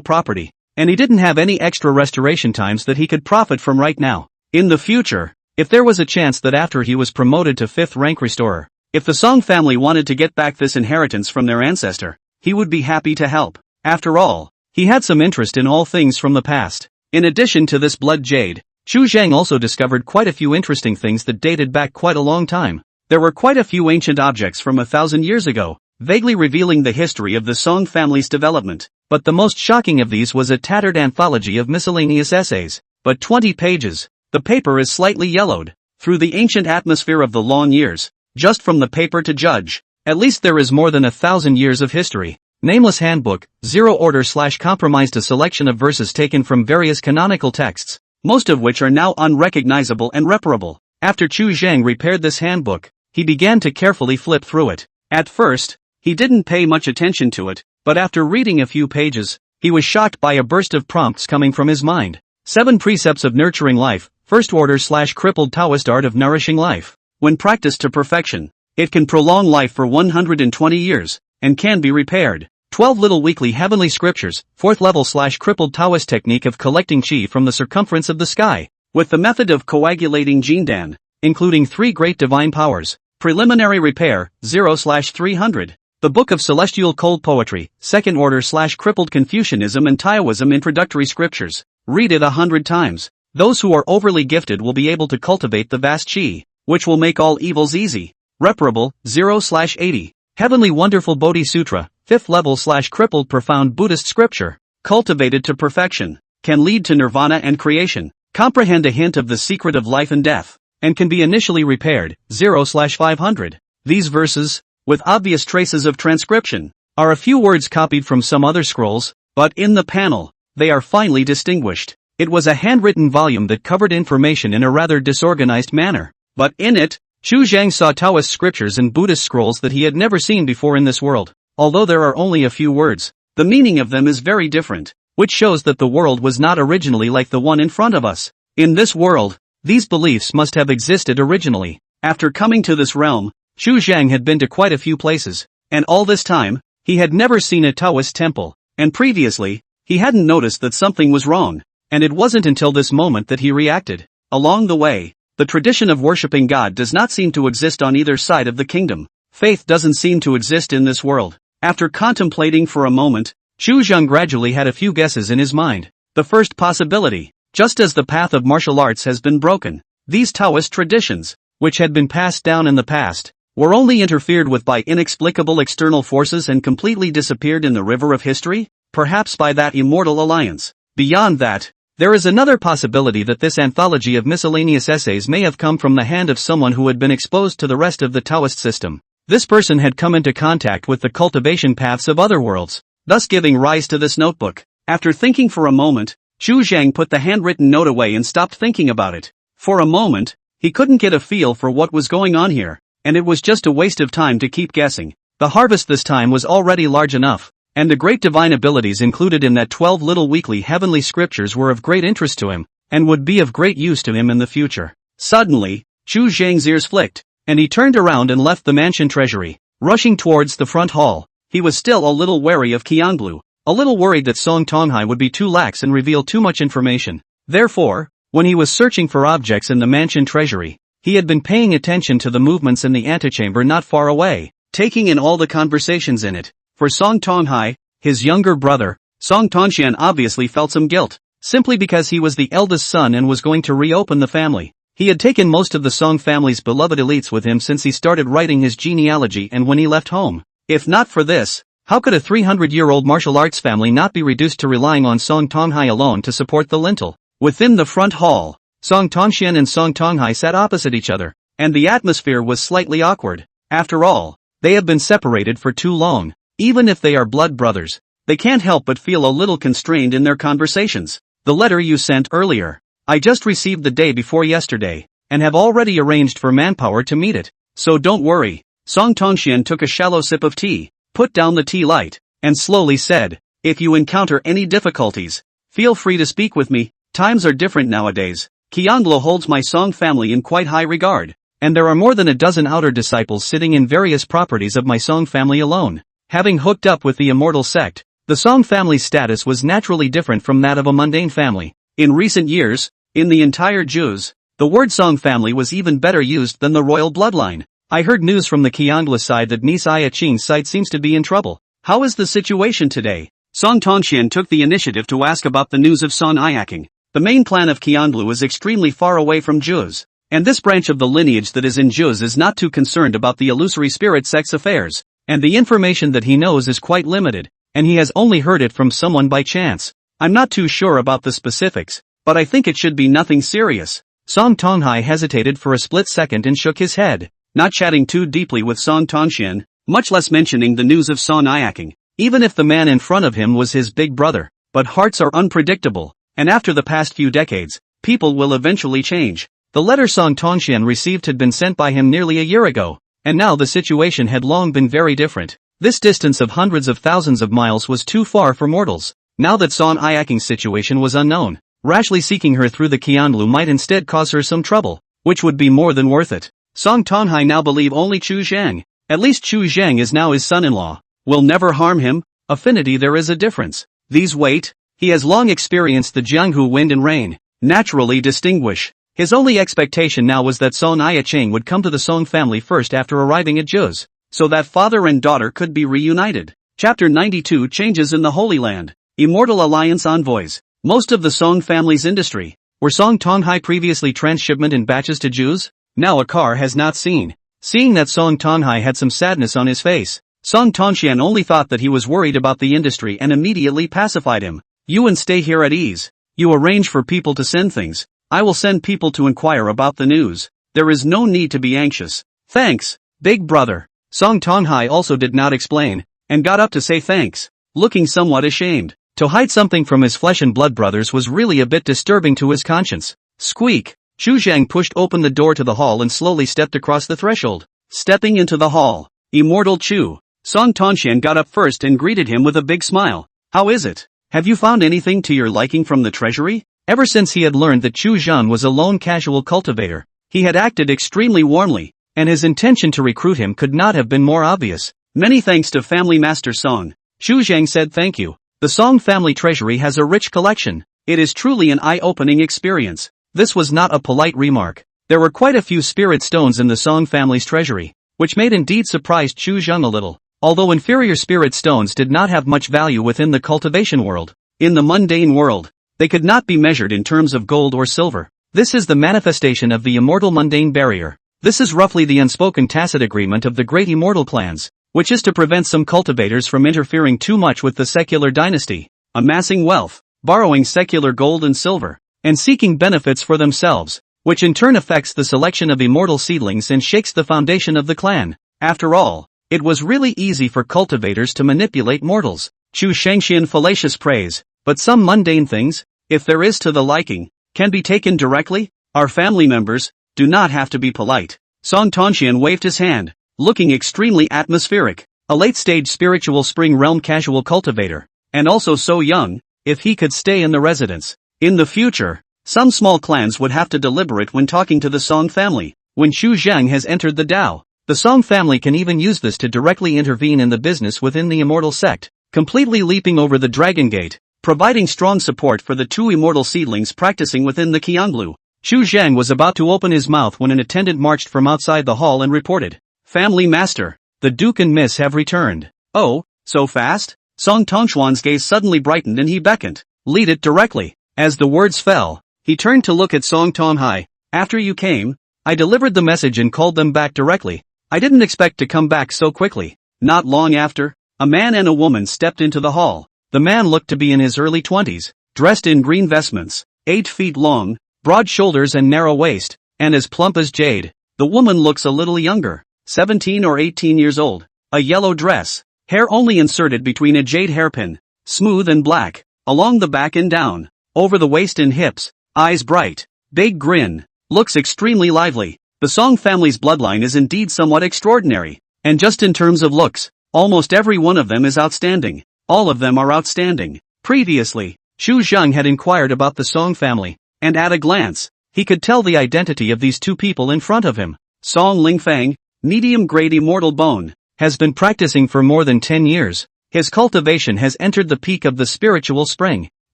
property, and he didn't have any extra restoration times that he could profit from right now. In the future, if there was a chance that after he was promoted to 5th rank restorer, if the Song family wanted to get back this inheritance from their ancestor, he would be happy to help. After all, he had some interest in all things from the past. In addition to this blood jade, Chu Zhang also discovered quite a few interesting things that dated back quite a long time. There were quite a few ancient objects from 1,000 years ago, vaguely revealing the history of the Song family's development, but the most shocking of these was a tattered anthology of miscellaneous essays. But 20 pages. The paper is slightly yellowed, through the ancient atmosphere of the long years, just from the paper to judge. At least there is more than 1,000 years of history. Nameless Handbook, 0 order/compromised, a selection of verses taken from various canonical texts, most of which are now unrecognizable and reparable. After Chu Zhang repaired this handbook, he began to carefully flip through it. At first, he didn't pay much attention to it, but after reading a few pages, he was shocked by a burst of prompts coming from his mind. 7 Precepts of Nurturing Life, 1st order/crippled Taoist art of nourishing life. When practiced to perfection, it can prolong life for 120 years, and can be repaired. 12 Little Weekly Heavenly Scriptures, 4th level/crippled Taoist technique of collecting qi from the circumference of the sky, with the method of coagulating Jindan, including 3 great divine powers. Preliminary repair, 0/300. The Book of Celestial Cold Poetry, 2nd order/crippled Confucianism and Taoism introductory scriptures. Read it 100 times. Those who are overly gifted will be able to cultivate the vast qi, which will make all evils easy. Reparable, 0/80. Heavenly Wonderful Bodhi Sutra, 5th level/crippled profound Buddhist scripture, cultivated to perfection, can lead to nirvana and creation, comprehend a hint of the secret of life and death, and can be initially repaired, 0/500. These verses, with obvious traces of transcription, are a few words copied from some other scrolls, but in the panel, they are finely distinguished. It was a handwritten volume that covered information in a rather disorganized manner, but in it, Chu Zhang saw Taoist scriptures and Buddhist scrolls that he had never seen before in this world. Although there are only a few words, the meaning of them is very different, which shows that the world was not originally like the one in front of us. In this world, these beliefs must have existed originally. After coming to this realm, Chu Zhang had been to quite a few places, and all this time, he had never seen a Taoist temple, and previously, he hadn't noticed that something was wrong, and it wasn't until this moment that he reacted. Along the way, the tradition of worshipping God does not seem to exist on either side of the kingdom. Faith doesn't seem to exist in this world. After contemplating for a moment, Chu Zhang gradually had a few guesses in his mind. The first possibility, just as the path of martial arts has been broken, these Taoist traditions, which had been passed down in the past, were only interfered with by inexplicable external forces and completely disappeared in the river of history, perhaps by that immortal alliance. Beyond that, there is another possibility that this anthology of miscellaneous essays may have come from the hand of someone who had been exposed to the rest of the Taoist system. This person had come into contact with the cultivation paths of other worlds, thus giving rise to this notebook. After thinking for a moment, Chu Zhang put the handwritten note away and stopped thinking about it. For a moment, he couldn't get a feel for what was going on here, and it was just a waste of time to keep guessing. The harvest this time was already large enough, and the great divine abilities included in that 12 little weekly heavenly scriptures were of great interest to him, and would be of great use to him in the future. Suddenly, Chu Zhang's ears flicked, and he turned around and left the mansion treasury, rushing towards the front hall. He was still a little wary of Qianlu, a little worried that Song Tonghai would be too lax and reveal too much information. Therefore, when he was searching for objects in the mansion treasury, he had been paying attention to the movements in the antechamber not far away, taking in all the conversations in it. For Song Tonghai, his younger brother, Song Tongxian obviously felt some guilt, simply because he was the eldest son and was going to reopen the family. He had taken most of the Song family's beloved elites with him since he started writing his genealogy and when he left home. If not for this, how could a 300-year-old martial arts family not be reduced to relying on Song Tonghai alone to support the lintel? Within the front hall, Song Tongxian and Song Tonghai sat opposite each other, and the atmosphere was slightly awkward. After all, they have been separated for too long. Even if they are blood brothers, they can't help but feel a little constrained in their conversations. The letter you sent earlier, I just received the day before yesterday, and have already arranged for manpower to meet it, so don't worry. Song Tongxian took a shallow sip of tea, put down the tea light, and slowly said, if you encounter any difficulties, feel free to speak with me. Times are different nowadays. Qianlu holds my Song family in quite high regard, and there are more than a dozen outer disciples sitting in various properties of my Song family alone. Having hooked up with the immortal sect, the Song family's status was naturally different from that of a mundane family. In recent years, in the entire Jews, the word Song family was even better used than the royal bloodline. I heard news from the Qianlu side that Nice Ayaqing's site seems to be in trouble. How is the situation today? Song Tongxian took the initiative to ask about the news of Song Ayaqing. The main clan of Qianlu is extremely far away from Jews, and this branch of the lineage that is in Jews is not too concerned about the illusory spirit sect's affairs, and the information that he knows is quite limited, and he has only heard it from someone by chance. I'm not too sure about the specifics, but I think it should be nothing serious. Song Tonghai hesitated for a split second and shook his head, not chatting too deeply with Song Tongxian, much less mentioning the news of Song Ayaqing, even if the man in front of him was his big brother. But hearts are unpredictable, and after the past few decades, people will eventually change. The letter Song Tongxian received had been sent by him nearly a year ago, and now the situation had long been very different. This distance of hundreds of thousands of miles was too far for mortals. Now that Song Ayaqing's situation was unknown, rashly seeking her through the Qianlu might instead cause her some trouble, which would be more than worth it. Song Tonghai now believe only Chu Zhang. At least Chu Zhang is now his son-in-law. Will never harm him. Affinity, there is a difference. These wait. He has long experienced the Jianghu wind and rain. Naturally distinguish. His only expectation now was that Song Ayaqing would come to the Song family first after arriving at Zhuz, so that father and daughter could be reunited. Chapter 92 Changes in the Holy Land. Immortal Alliance Envoys. Most of the Song family's industry. Were Song Tonghai previously transshipment in batches to Zhuz? Now a car has not seen. Seeing that Song Tonghai had some sadness on his face, Song Tongxian only thought that he was worried about the industry and immediately pacified him. You and stay here at ease. You arrange for people to send things. I will send people to inquire about the news. There is no need to be anxious. Thanks, big brother. Song Tonghai also did not explain, and got up to say thanks, looking somewhat ashamed. To hide something from his flesh and blood brothers was really a bit disturbing to his conscience. Squeak! Chu Zhang pushed open the door to the hall and slowly stepped across the threshold. Stepping into the hall, Immortal Chu, Song Tongxian got up first and greeted him with a big smile. How is it? Have you found anything to your liking from the treasury? Ever since he had learned that Chu Zhan was a lone casual cultivator, he had acted extremely warmly, and his intention to recruit him could not have been more obvious. Many thanks to Family Master Song. Chu Zhang said thank you. The Song family treasury has a rich collection. It is truly an eye-opening experience. This was not a polite remark. There were quite a few spirit stones in the Song family's treasury, which made indeed surprised Chu Zhang a little. Although inferior spirit stones did not have much value within the cultivation world, in the mundane world, they could not be measured in terms of gold or silver. This is the manifestation of the immortal mundane barrier. This is roughly the unspoken tacit agreement of the great immortal clans, which is to prevent some cultivators from interfering too much with the secular dynasty, amassing wealth, borrowing secular gold and silver, and seeking benefits for themselves, which in turn affects the selection of immortal seedlings and shakes the foundation of the clan. After all, it was really easy for cultivators to manipulate mortals. Chu Shengxian fallacious praise, but some mundane things, if there is to the liking, can be taken directly. Our family members do not have to be polite. Song Tongxian waved his hand, looking extremely atmospheric, a late-stage spiritual spring realm casual cultivator, and also so young. If he could stay in the residence, in the future, some small clans would have to deliberate when talking to the Song family. When Xu Zhang has entered the Dao, the Song family can even use this to directly intervene in the business within the immortal sect, completely leaping over the Dragon Gate, providing strong support for the two immortal seedlings practicing within the Qianglu. Xu Zhang was about to open his mouth when an attendant marched from outside the hall and reported, "Family Master, the Duke and Miss have returned." "Oh, so fast?" Song Tongxuan's gaze suddenly brightened and he beckoned, "Lead it directly." As the words fell, he turned to look at Song Tonghai. "After you came, I delivered the message and called them back directly. I didn't expect to come back so quickly." Not long after, a man and a woman stepped into the hall. The man looked to be in his early 20s, dressed in green vestments, 8 feet long, broad shoulders and narrow waist, and as plump as jade. The woman looks a little younger, 17 or 18 years old, a yellow dress, hair only inserted between a jade hairpin, smooth and black, along the back and down, over the waist and hips, eyes bright, big grin, looks extremely lively. The Song family's bloodline is indeed somewhat extraordinary, and just in terms of looks, almost every one of them is outstanding. All of them are outstanding. Previously, Xu Zhang had inquired about the Song family, and at a glance, he could tell the identity of these two people in front of him. Song Lingfang, medium-grade immortal bone, has been practicing for more than 10 years. His cultivation has entered the peak of the spiritual spring,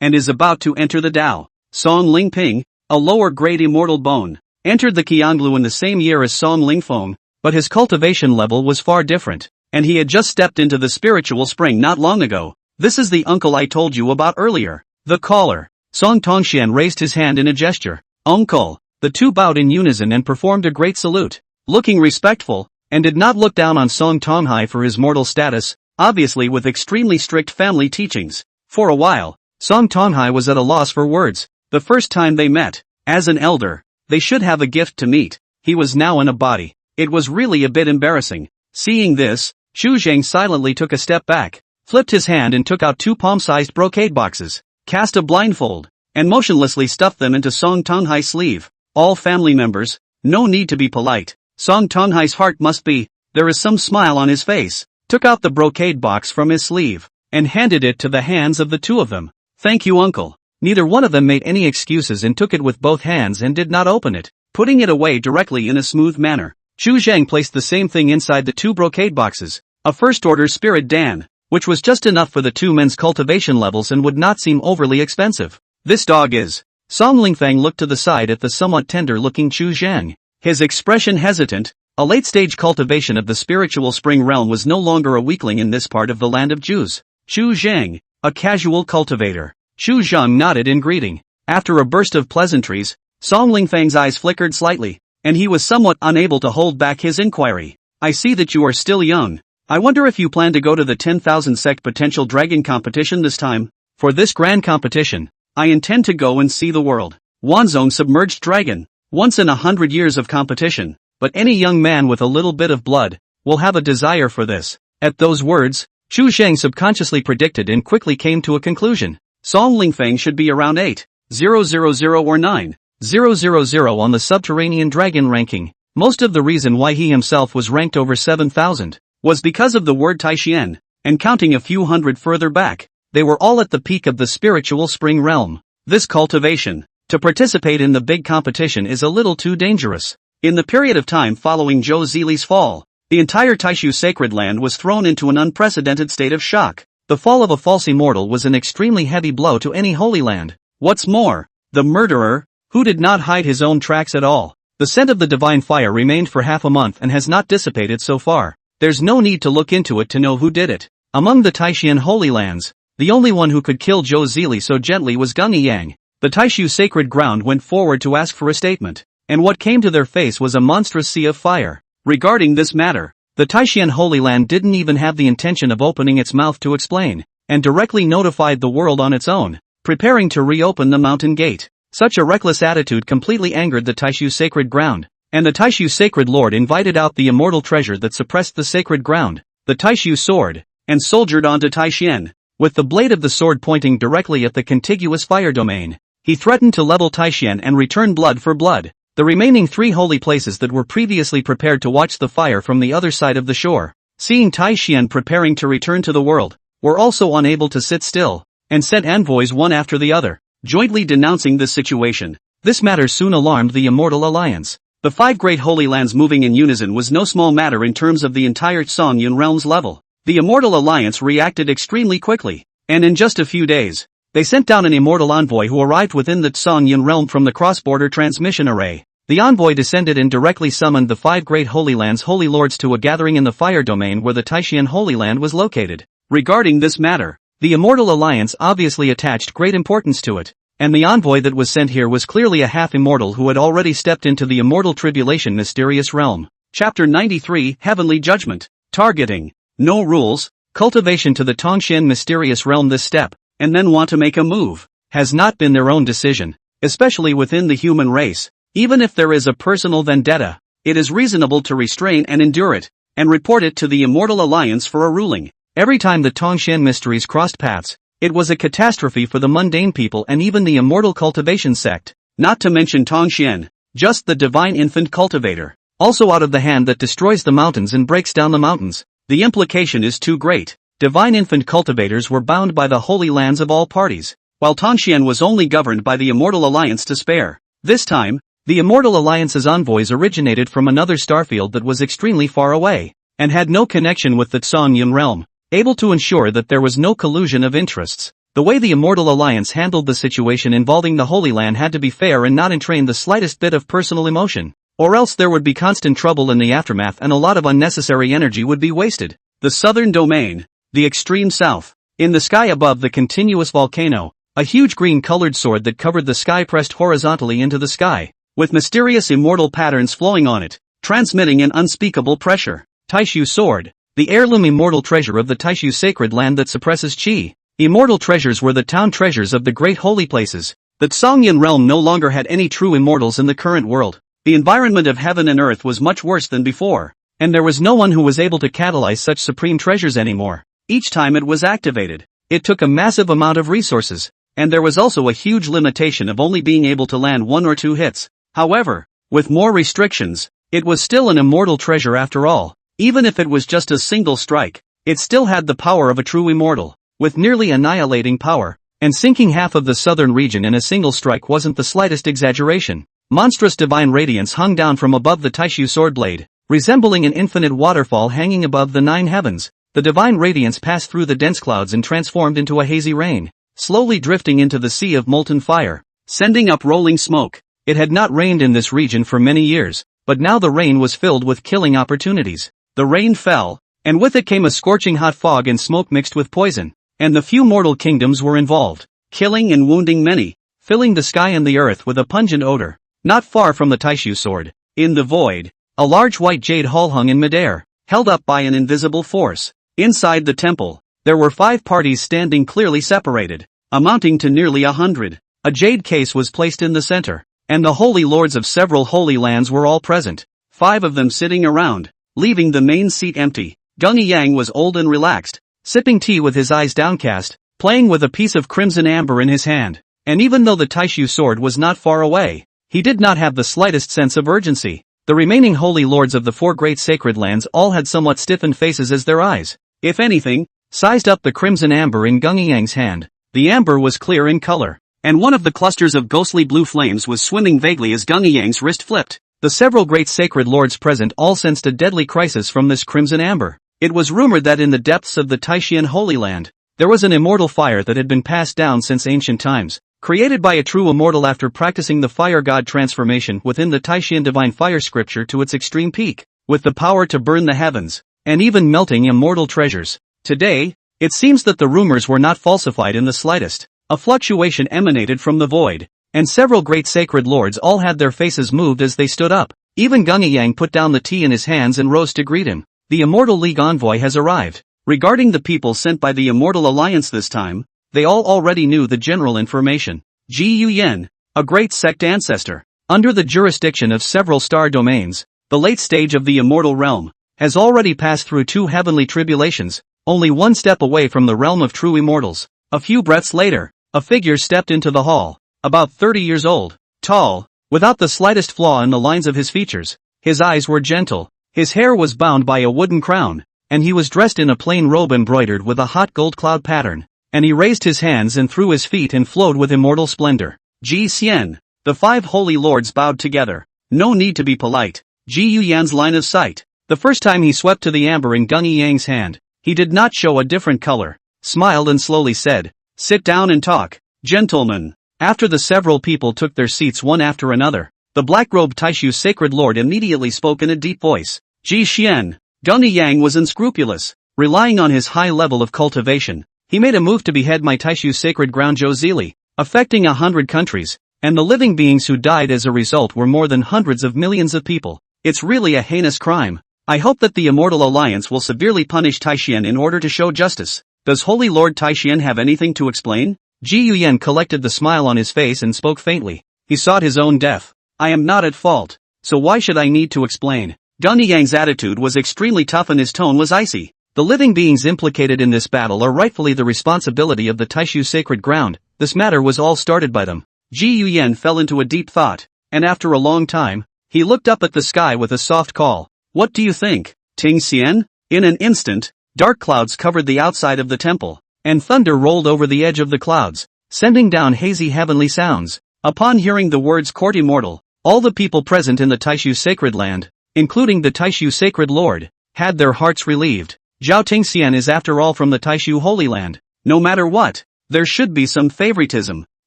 and is about to enter the Dao. Song Lingping, a lower-grade immortal bone, entered the Qianglu in the same year as Song Lingfeng, but his cultivation level was far different, and he had just stepped into the spiritual spring not long ago. This is the uncle I told you about earlier. The caller. Song Tongxian raised his hand in a gesture. "Uncle." The two bowed in unison and performed a great salute, looking respectful, and did not look down on Song Tonghai for his mortal status, obviously with extremely strict family teachings. For a while, Song Tonghai was at a loss for words. The first time they met, as an elder, they should have a gift to meet. He was now in a body. It was really a bit embarrassing. Seeing this, Xu Zhang silently took a step back, flipped his hand and took out 2 palm-sized brocade boxes, cast a blindfold, and motionlessly stuffed them into Song Tonghai's sleeve. All family members, no need to be polite. Song Tonghai's heart must be, there is some smile on his face, took out the brocade box from his sleeve, and handed it to the hands of the two of them. "Thank you, uncle." Neither one of them made any excuses and took it with both hands and did not open it, putting it away directly in a smooth manner. Xu Zhang placed the same thing inside the 2 brocade boxes, a first-order spirit dan, which was just enough for the two men's cultivation levels and would not seem overly expensive. "This dog is." Song Lingfang looked to the side at the somewhat tender-looking Xu Zhang, his expression hesitant. A late-stage cultivation of the spiritual spring realm was no longer a weakling in this part of the land of Jews. Xu Zhang, a casual cultivator. Xu Zhang nodded in greeting. After a burst of pleasantries, Song Lingfang's eyes flickered slightly, and he was somewhat unable to hold back his inquiry. "I see that you are still young. I wonder if you plan to go to the 10,000 sect potential dragon competition this time?" "For this grand competition, I intend to go and see the world. Wanzong submerged dragon, once in 100 years of competition, but any young man with a little bit of blood will have a desire for this." At those words, Chu Sheng subconsciously predicted and quickly came to a conclusion. Song Lingfeng should be around 8,000 or 9,000 on the subterranean dragon ranking. Most of the reason why he himself was ranked over 7,000 was because of the word Taixian, and counting a few hundred further back, they were all at the peak of the spiritual spring realm. This cultivation, to participate in the big competition, is a little too dangerous. In the period of time following Zhou Zili's fall, the entire Taishu sacred land was thrown into an unprecedented state of shock. The fall of a false immortal was an extremely heavy blow to any holy land. What's more, the murderer, who did not hide his own tracks at all. The scent of the divine fire remained for half a month and has not dissipated so far. There's no need to look into it to know who did it. Among the Taishian holy lands, the only one who could kill Zhou Zili so gently was Gungi Yang. The Taishu sacred ground went forward to ask for a statement, and what came to their face was a monstrous sea of fire. Regarding this matter, the Taishian Holy Land didn't even have the intention of opening its mouth to explain, and directly notified the world on its own, preparing to reopen the mountain gate. Such a reckless attitude completely angered the Taishu sacred ground, and the Taishu sacred lord invited out the immortal treasure that suppressed the sacred ground, the Taishu sword, and soldiered onto Taishian. With the blade of the sword pointing directly at the contiguous fire domain, he threatened to level Taishian and return blood for blood. The remaining 3 holy places that were previously prepared to watch the fire from the other side of the shore, seeing Taishian preparing to return to the world, were also unable to sit still, and sent envoys one after the other, jointly denouncing this situation. This matter soon alarmed the Immortal Alliance. The 5 great holy lands moving in unison was no small matter in terms of the entire Songyun realm's level. The Immortal Alliance reacted extremely quickly, and in just a few days, they sent down an immortal envoy who arrived within the Songyun realm from the cross-border transmission array. The envoy descended and directly summoned the 5 great holy lands' holy lords to a gathering in the fire domain where the Taishian Holy Land was located. Regarding this matter, the Immortal Alliance obviously attached great importance to it, and the envoy that was sent here was clearly a half-immortal who had already stepped into the Immortal Tribulation mysterious realm. Chapter 93 Heavenly Judgment. Targeting. No rules, cultivation to the Tongshan mysterious realm. This step, and then want to make a move, has not been their own decision, especially within the human race. Even if there is a personal vendetta, it is reasonable to restrain and endure it, and report it to the Immortal Alliance for a ruling. Every time the Tongshan mysteries crossed paths, it was a catastrophe for the mundane people and even the Immortal Cultivation sect, not to mention Tongshan, just the Divine Infant Cultivator, also out of the hand that destroys the mountains and breaks down the mountains. The implication is too great. Divine Infant Cultivators were bound by the holy lands of all parties, while Tongshan was only governed by the Immortal Alliance to spare. This time, the Immortal Alliance's envoys originated from another starfield that was extremely far away, and had no connection with the Songyun realm, able to ensure that there was no collusion of interests. The way the Immortal Alliance handled the situation involving the Holy Land had to be fair and not entrain the slightest bit of personal emotion, or else there would be constant trouble in the aftermath and a lot of unnecessary energy would be wasted. The southern domain, the extreme south. In the sky above the continuous volcano, a huge green-colored sword that covered the sky pressed horizontally into the sky, with mysterious immortal patterns flowing on it, transmitting an unspeakable pressure. Taishu Sword, the heirloom immortal treasure of the Taishu sacred land that suppresses qi. Immortal treasures were the town treasures of the great holy places. The Songyun realm no longer had any true immortals in the current world. The environment of heaven and earth was much worse than before, and there was no one who was able to catalyze such supreme treasures anymore. Each time it was activated, it took a massive amount of resources, and there was also a huge limitation of only being able to land 1 or 2 hits. However, with more restrictions, it was still an immortal treasure after all. Even if it was just a single strike, it still had the power of a true immortal, with nearly annihilating power, and sinking half of the southern region in a single strike wasn't the slightest exaggeration. Monstrous divine radiance hung down from above the Taishu sword blade, resembling an infinite waterfall hanging above the 9 heavens. The divine radiance passed through the dense clouds and transformed into a hazy rain, slowly drifting into the sea of molten fire, sending up rolling smoke. It had not rained in this region for many years, but now the rain was filled with killing opportunities. The rain fell, and with it came a scorching hot fog and smoke mixed with poison, and the few mortal kingdoms were involved, killing and wounding many, filling the sky and the earth with a pungent odor. Not far from the Taishu sword, in the void, a large white jade hall hung in midair, held up by an invisible force. Inside the temple, there were 5 parties standing clearly separated, amounting to nearly 100. A jade case was placed in the center, and the holy lords of several holy lands were all present, 5 of them sitting around, leaving the main seat empty. Gungi Yang was old and relaxed, sipping tea with his eyes downcast, playing with a piece of crimson amber in his hand. And even though the Taishu sword was not far away, he did not have the slightest sense of urgency. The remaining holy lords of the 4 great sacred lands all had somewhat stiffened faces as their eyes, if anything, sized up the crimson amber in Gung Yang's hand. The amber was clear in color, and one of the clusters of ghostly blue flames was swimming vaguely as Gung Yang's wrist flipped. The several great sacred lords present all sensed a deadly crisis from this crimson amber. It was rumored that in the depths of the Taishan Holy Land, there was an immortal fire that had been passed down since ancient times, created by a true immortal after practicing the fire god transformation within the Taishan divine fire scripture to its extreme peak, with the power to burn the heavens, and even melting immortal treasures. Today, it seems that the rumors were not falsified in the slightest. A fluctuation emanated from the void, and several great sacred lords all had their faces moved as they stood up. Even Gung Yang put down the tea in his hands and rose to greet him. The Immortal League envoy has arrived. Regarding the people sent by the Immortal Alliance this time, they all already knew the general information. Ji Yuyen, a great sect ancestor, under the jurisdiction of several star domains, the late stage of the immortal realm, has already passed through 2 heavenly tribulations, only 1 step away from the realm of true immortals. A few breaths later, a figure stepped into the hall, about 30 years old, tall, without the slightest flaw in the lines of his features. His eyes were gentle, his hair was bound by a wooden crown, and he was dressed in a plain robe embroidered with a hot gold cloud pattern, and he raised his hands and threw his feet and flowed with immortal splendor. Ji Xian. The 5 holy lords bowed together. No need to be polite. Ji Yuyan's line of sight. The first time he swept to the amber in Gung Yang's hand, he did not show a different color, smiled and slowly said, "Sit down and talk, gentlemen." After the several people took their seats one after another, the black-robed Taishu sacred lord immediately spoke in a deep voice. Ji Xian. Gung Yang was unscrupulous. Relying on his high level of cultivation, he made a move to behead my Taishu sacred ground Zhou, affecting 100 countries, and the living beings who died as a result were more than hundreds of millions of people. It's really a heinous crime. I hope that the Immortal Alliance will severely punish Taishan in order to show justice. Does Holy Lord Taishan have anything to explain? Ji Yuyen collected the smile on his face and spoke faintly. He sought his own death. I am not at fault, so why should I need to explain? Gung Yang's attitude was extremely tough and his tone was icy. The living beings implicated in this battle are rightfully the responsibility of the Taishu sacred ground. This matter was all started by them. Ji Yuyen fell into a deep thought, and after a long time, he looked up at the sky with a soft call. What do you think, Ting Xian? In an instant, dark clouds covered the outside of the temple, and thunder rolled over the edge of the clouds, sending down hazy heavenly sounds. Upon hearing the words court immortal, all the people present in the Taishu sacred land, including the Taishu sacred lord, had their hearts relieved. Zhao Tingxian is after all from the Taishu Holy Land. No matter what, there should be some favoritism.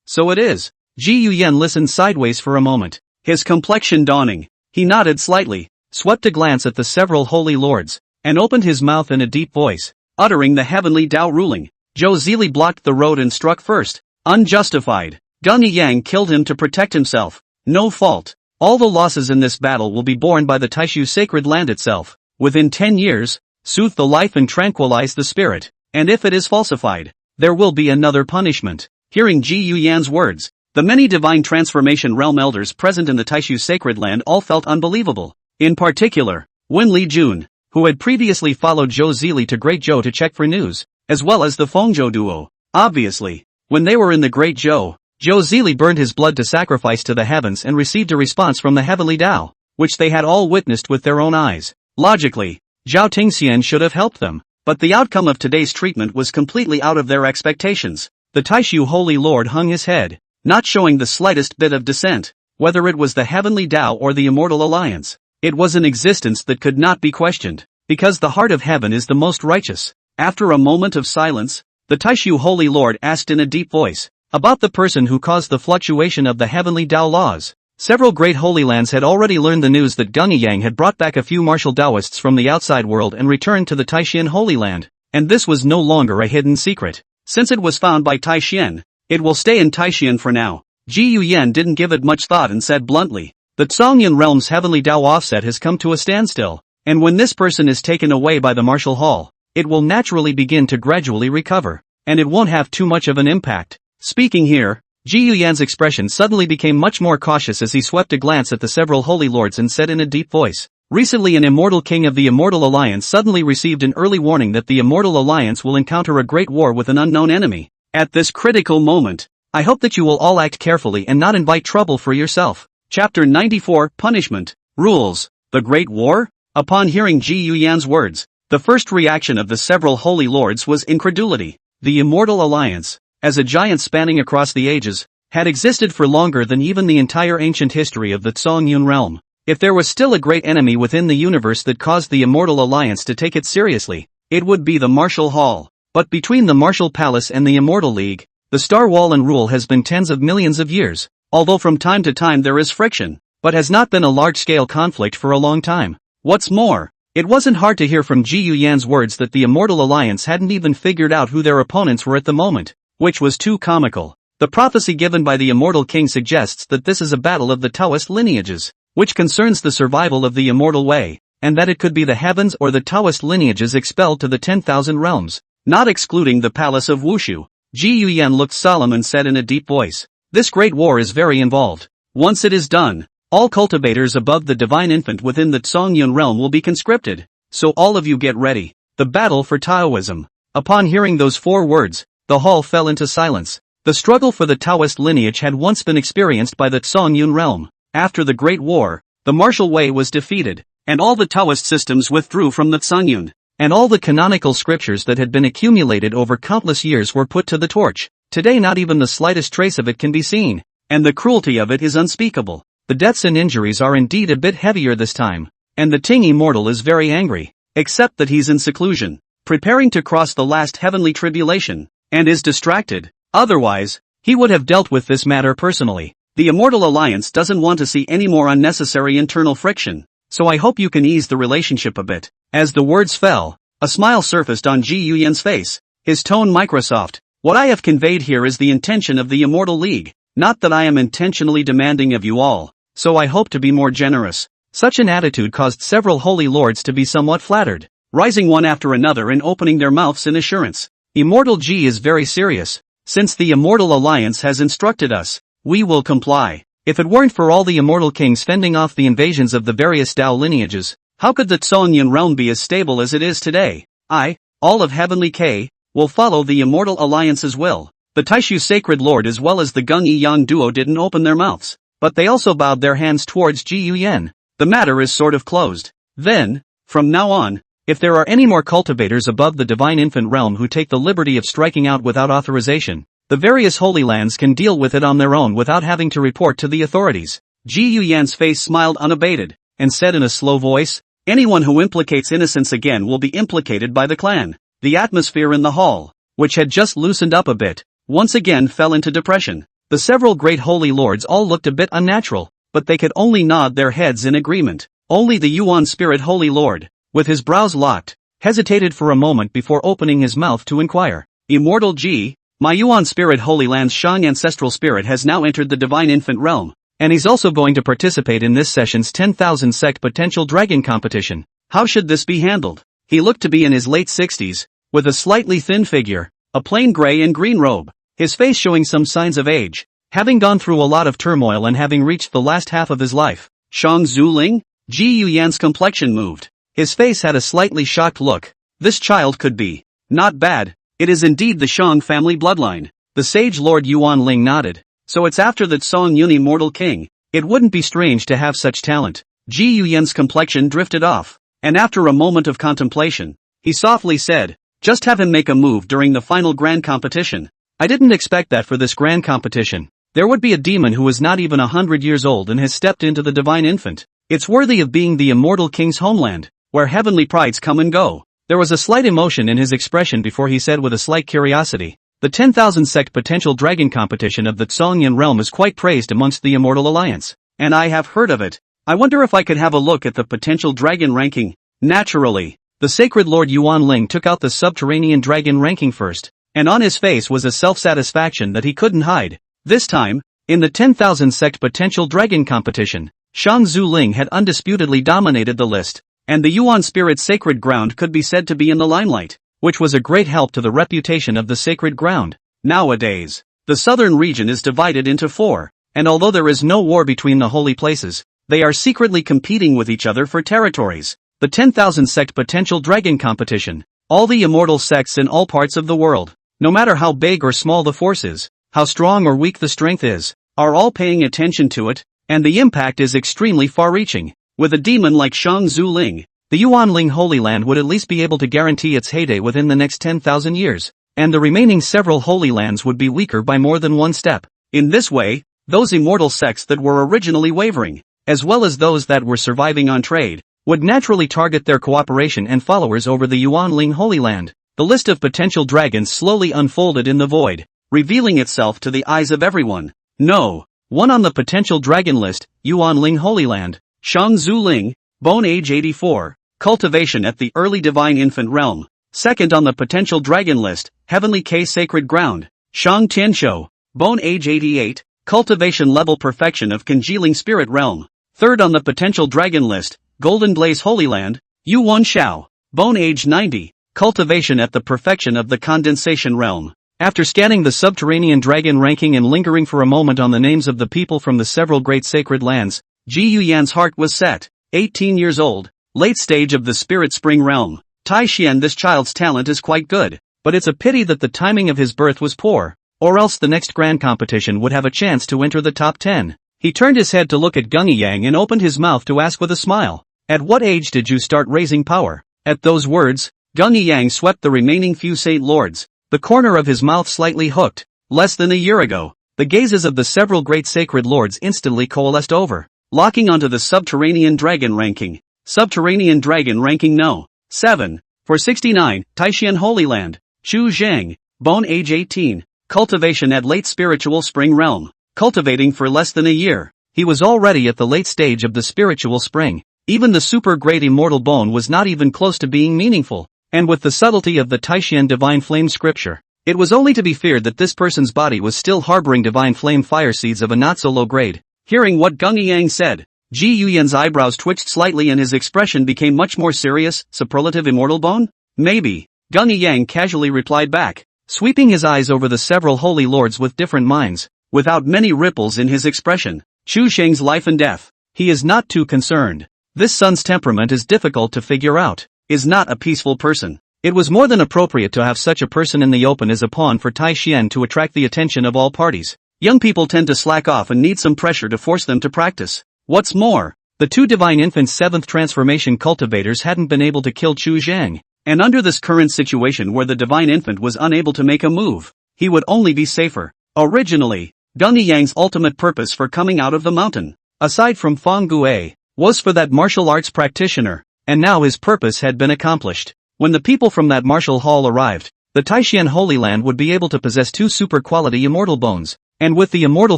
So it is. Ji Yuyen listened sideways for a moment, his complexion dawning. He nodded slightly, swept a glance at the several holy lords, and opened his mouth in a deep voice, uttering the heavenly Tao ruling. Zhou Zili blocked the road and struck first. Unjustified. Gung Yang killed him to protect himself. No fault. All the losses in this battle will be borne by the Taishu sacred land itself. Within 10 years, soothe the life and tranquilize the spirit, and if it is falsified, there will be another punishment. Hearing Ji Yuyan's words, the many divine transformation realm elders present in the Taishu sacred land all felt unbelievable. In particular, Wen Li Jun, who had previously followed Zhou Zili to Great Zhou to check for news, as well as the Fengzhou duo. Obviously, when they were in the Great Zhou, Zhou Zili burned his blood to sacrifice to the heavens and received a response from the heavenly Tao, which they had all witnessed with their own eyes. Logically, Zhao Tingxian should have helped them, but the outcome of today's treatment was completely out of their expectations. The Taishu Holy Lord hung his head, not showing the slightest bit of dissent, whether it was the heavenly Tao or the Immortal Alliance. It was an existence that could not be questioned, because the heart of heaven is the most righteous. After a moment of silence, the Taishu Holy Lord asked in a deep voice, about the person who caused the fluctuation of the heavenly Tao laws. Several great holy lands had already learned the news that Gung Yang had brought back a few martial Taoists from the outside world and returned to the Taishan Holy Land, and this was no longer a hidden secret. Since it was found by Taishan, it will stay in Taishan for now. Ji Yuyen didn't give it much thought and said bluntly, the Zhongyan realm's heavenly Tao offset has come to a standstill, and when this person is taken away by the martial hall, it will naturally begin to gradually recover, and it won't have too much of an impact. Speaking here, Ji Yuyan's expression suddenly became much more cautious as he swept a glance at the several holy lords and said in a deep voice, Recently an immortal king of the Immortal Alliance suddenly received an early warning that the Immortal Alliance will encounter a great war with an unknown enemy. At this critical moment, I hope that you will all act carefully and not invite trouble for yourself. Chapter 94 Punishment. Rules. The Great War? Upon hearing Ji Yuyan's words, the first reaction of the several holy lords was incredulity. The Immortal Alliance, as a giant spanning across the ages, had existed for longer than even the entire ancient history of the Songyun realm. If there was still a great enemy within the universe that caused the Immortal Alliance to take it seriously, it would be the Martial Hall. But between the Martial Palace and the Immortal League, the Star Wall and rule has been tens of millions of years, although from time to time there is friction, but has not been a large-scale conflict for a long time. What's more, it wasn't hard to hear from Ji Yuyan's words that the Immortal Alliance hadn't even figured out who their opponents were at the moment, which was too comical. The prophecy given by the Immortal King suggests that this is a battle of the Taoist lineages, which concerns the survival of the immortal way, and that it could be the heavens or the Taoist lineages expelled to the 10,000 realms, not excluding the palace of Wushu. Ji Yuyan looked solemn and said in a deep voice, "This great war is very involved. Once it is done, all cultivators above the divine infant within the Songyun realm will be conscripted, so all of you get ready. The battle for Taoism." Upon hearing those 4 words, the hall fell into silence. The struggle for the Taoist lineage had once been experienced by the Songyun realm. After the Great War, the martial way was defeated, and all the Taoist systems withdrew from the Songyun, and all the canonical scriptures that had been accumulated over countless years were put to the torch. Today not even the slightest trace of it can be seen, and the cruelty of it is unspeakable. The deaths and injuries are indeed a bit heavier this time, and the Ting Immortal is very angry, except that he's in seclusion, preparing to cross the last heavenly tribulation, and is distracted. Otherwise, he would have dealt with this matter personally. The Immortal Alliance doesn't want to see any more unnecessary internal friction, so I hope you can ease the relationship a bit. As the words fell, a smile surfaced on Ji Yuyan's face, his tone Microsoft. What I have conveyed here is the intention of the Immortal League, not that I am intentionally demanding of you all, so I hope to be more generous. Such an attitude caused several holy lords to be somewhat flattered, rising one after another and opening their mouths in assurance. Immortal Ji is very serious. Since the Immortal Alliance has instructed us, we will comply. If it weren't for all the Immortal Kings fending off the invasions of the various Tao lineages, how could the Songyun realm be as stable as it is today? All of Heavenly K, will follow the Immortal Alliance's will. The Taishu Sacred Lord as well as the Gung Yi Yang duo didn't open their mouths, but they also bowed their hands towards Ji Yuyan. The matter is sort of closed. Then, from now on, if there are any more cultivators above the Divine Infant realm who take the liberty of striking out without authorization, the various Holy Lands can deal with it on their own without having to report to the authorities. Ji Yuyan's face smiled unabated, and said in a slow voice, "Anyone who implicates innocence again will be implicated by the clan." The atmosphere in the hall, which had just loosened up a bit, once again fell into depression. The several great holy lords all looked a bit unnatural, but they could only nod their heads in agreement. Only the Yuan Spirit Holy Lord, with his brows locked, hesitated for a moment before opening his mouth to inquire. "Immortal Ji, my Yuan Spirit Holy Land's Shang Ancestral Spirit has now entered the Divine Infant realm, and he's also going to participate in this session's 10,000 sect potential dragon competition. How should this be handled?" He looked to be in his late 60s, with a slightly thin figure, a plain gray and green robe, his face showing some signs of age, having gone through a lot of turmoil and having reached the last half of his life. "Shang Zuling?" Ji Yuyan's complexion moved. His face had a slightly shocked look. This child could be not bad. It is indeed the Shang family bloodline. The sage Lord Yuan Ling nodded. So it's after that Songyun Immortal King. It wouldn't be strange to have such talent. Ji Yuyan's complexion drifted off, and after a moment of contemplation, he softly said, "Just have him make a move during the final grand competition." I didn't expect that for this grand competition. There would be a demon who is not even 100 years old and has stepped into the Divine Infant. It's worthy of being the Immortal King's homeland, where heavenly prides come and go. There was a slight emotion in his expression before he said with a slight curiosity, "The 10,000 sect potential dragon competition of the Songyun realm is quite praised amongst the Immortal Alliance, and I have heard of it. I wonder if I could have a look at the potential dragon ranking." Naturally, the Sacred Lord Yuan Ling took out the subterranean dragon ranking first, and on his face was a self-satisfaction that he couldn't hide. This time, in the 10,000 sect potential dragon competition, Shang Zuling had undisputedly dominated the list, and the Yuan Spirit's sacred ground could be said to be in the limelight, which was a great help to the reputation of the sacred ground. Nowadays, the southern region is divided into 4, and although there is no war between the holy places, They are secretly competing with each other for territories. The 10,000 sect potential dragon competition. All the immortal sects in all parts of the world, no matter how big or small the force is, how strong or weak the strength is, are all paying attention to it, and the impact is extremely far-reaching. With a demon like Shang Zuling, the Yuanling Holy Land would at least be able to guarantee its heyday within the next 10,000 years, and the remaining several Holy Lands would be weaker by more than one step. In this way, those immortal sects that were originally wavering, as well as those that were surviving on trade, would naturally target their cooperation and followers over the Yuanling Holy Land. The list of potential dragons slowly unfolded in the void, revealing itself to the eyes of everyone. No. 1 on the potential dragon list, Yuanling Holy Land, Shang Zuling, Bone Age 84, cultivation at the early divine infant realm. 2nd on the potential dragon list, Heavenly K Sacred Ground, Shang Tianshou, Bone Age 88, cultivation level perfection of congealing spirit realm. 3rd on the potential dragon list, Golden Blaze Holy Land, Yuan Shao, Bone Age 90, cultivation at the perfection of the condensation realm. After scanning the subterranean dragon ranking and lingering for a moment on the names of the people from the several great sacred lands, Ji Yuyan's heart was set. 18 years old, late stage of the spirit spring realm. Tai Xian, this child's talent is quite good, but it's a pity that the timing of his birth was poor, or else the next grand competition would have a chance to enter the top 10. He turned his head to look at Gung Yang and opened his mouth to ask with a smile, "At what age did you start raising power?" At those words, Gung Yang swept the remaining few Saint Lords, the corner of his mouth slightly hooked. Less than a year ago, the gazes of the several great sacred lords instantly coalesced over, locking onto the subterranean dragon ranking. Subterranean dragon ranking No. 7. For 69, Taishan Holy Land, Chu Zhang, Bone Age 18, cultivation at late spiritual spring realm. Cultivating for less than a year, he was already at the late stage of the spiritual spring. Even the super great immortal bone was not even close to being meaningful, and with the subtlety of the Taishan divine flame scripture, it was only to be feared that this person's body was still harboring divine flame fire seeds of a not so low grade. Hearing what Gung Yang said, Ji Yuyan's eyebrows twitched slightly and his expression became much more serious. Superlative immortal bone? Maybe. Gung Yang casually replied back, sweeping his eyes over the several holy lords with different minds, without many ripples in his expression. Chu Sheng's life and death. He is not too concerned. This son's temperament is difficult to figure out. Is not a peaceful person. It was more than appropriate to have such a person in the open as a pawn for Tai Xian to attract the attention of all parties. Young people tend to slack off and need some pressure to force them to practice. What's more, the two divine infants' 7th transformation cultivators hadn't been able to kill Chu Zhang, and under this current situation where the divine infant was unable to make a move, he would only be safer. Originally, Gung Yang's ultimate purpose for coming out of the mountain, aside from Feng Gue, was for that martial arts practitioner, and now his purpose had been accomplished. When the people from that martial hall arrived, the Taishan Holy Land would be able to possess 2 super-quality immortal bones, and with the immortal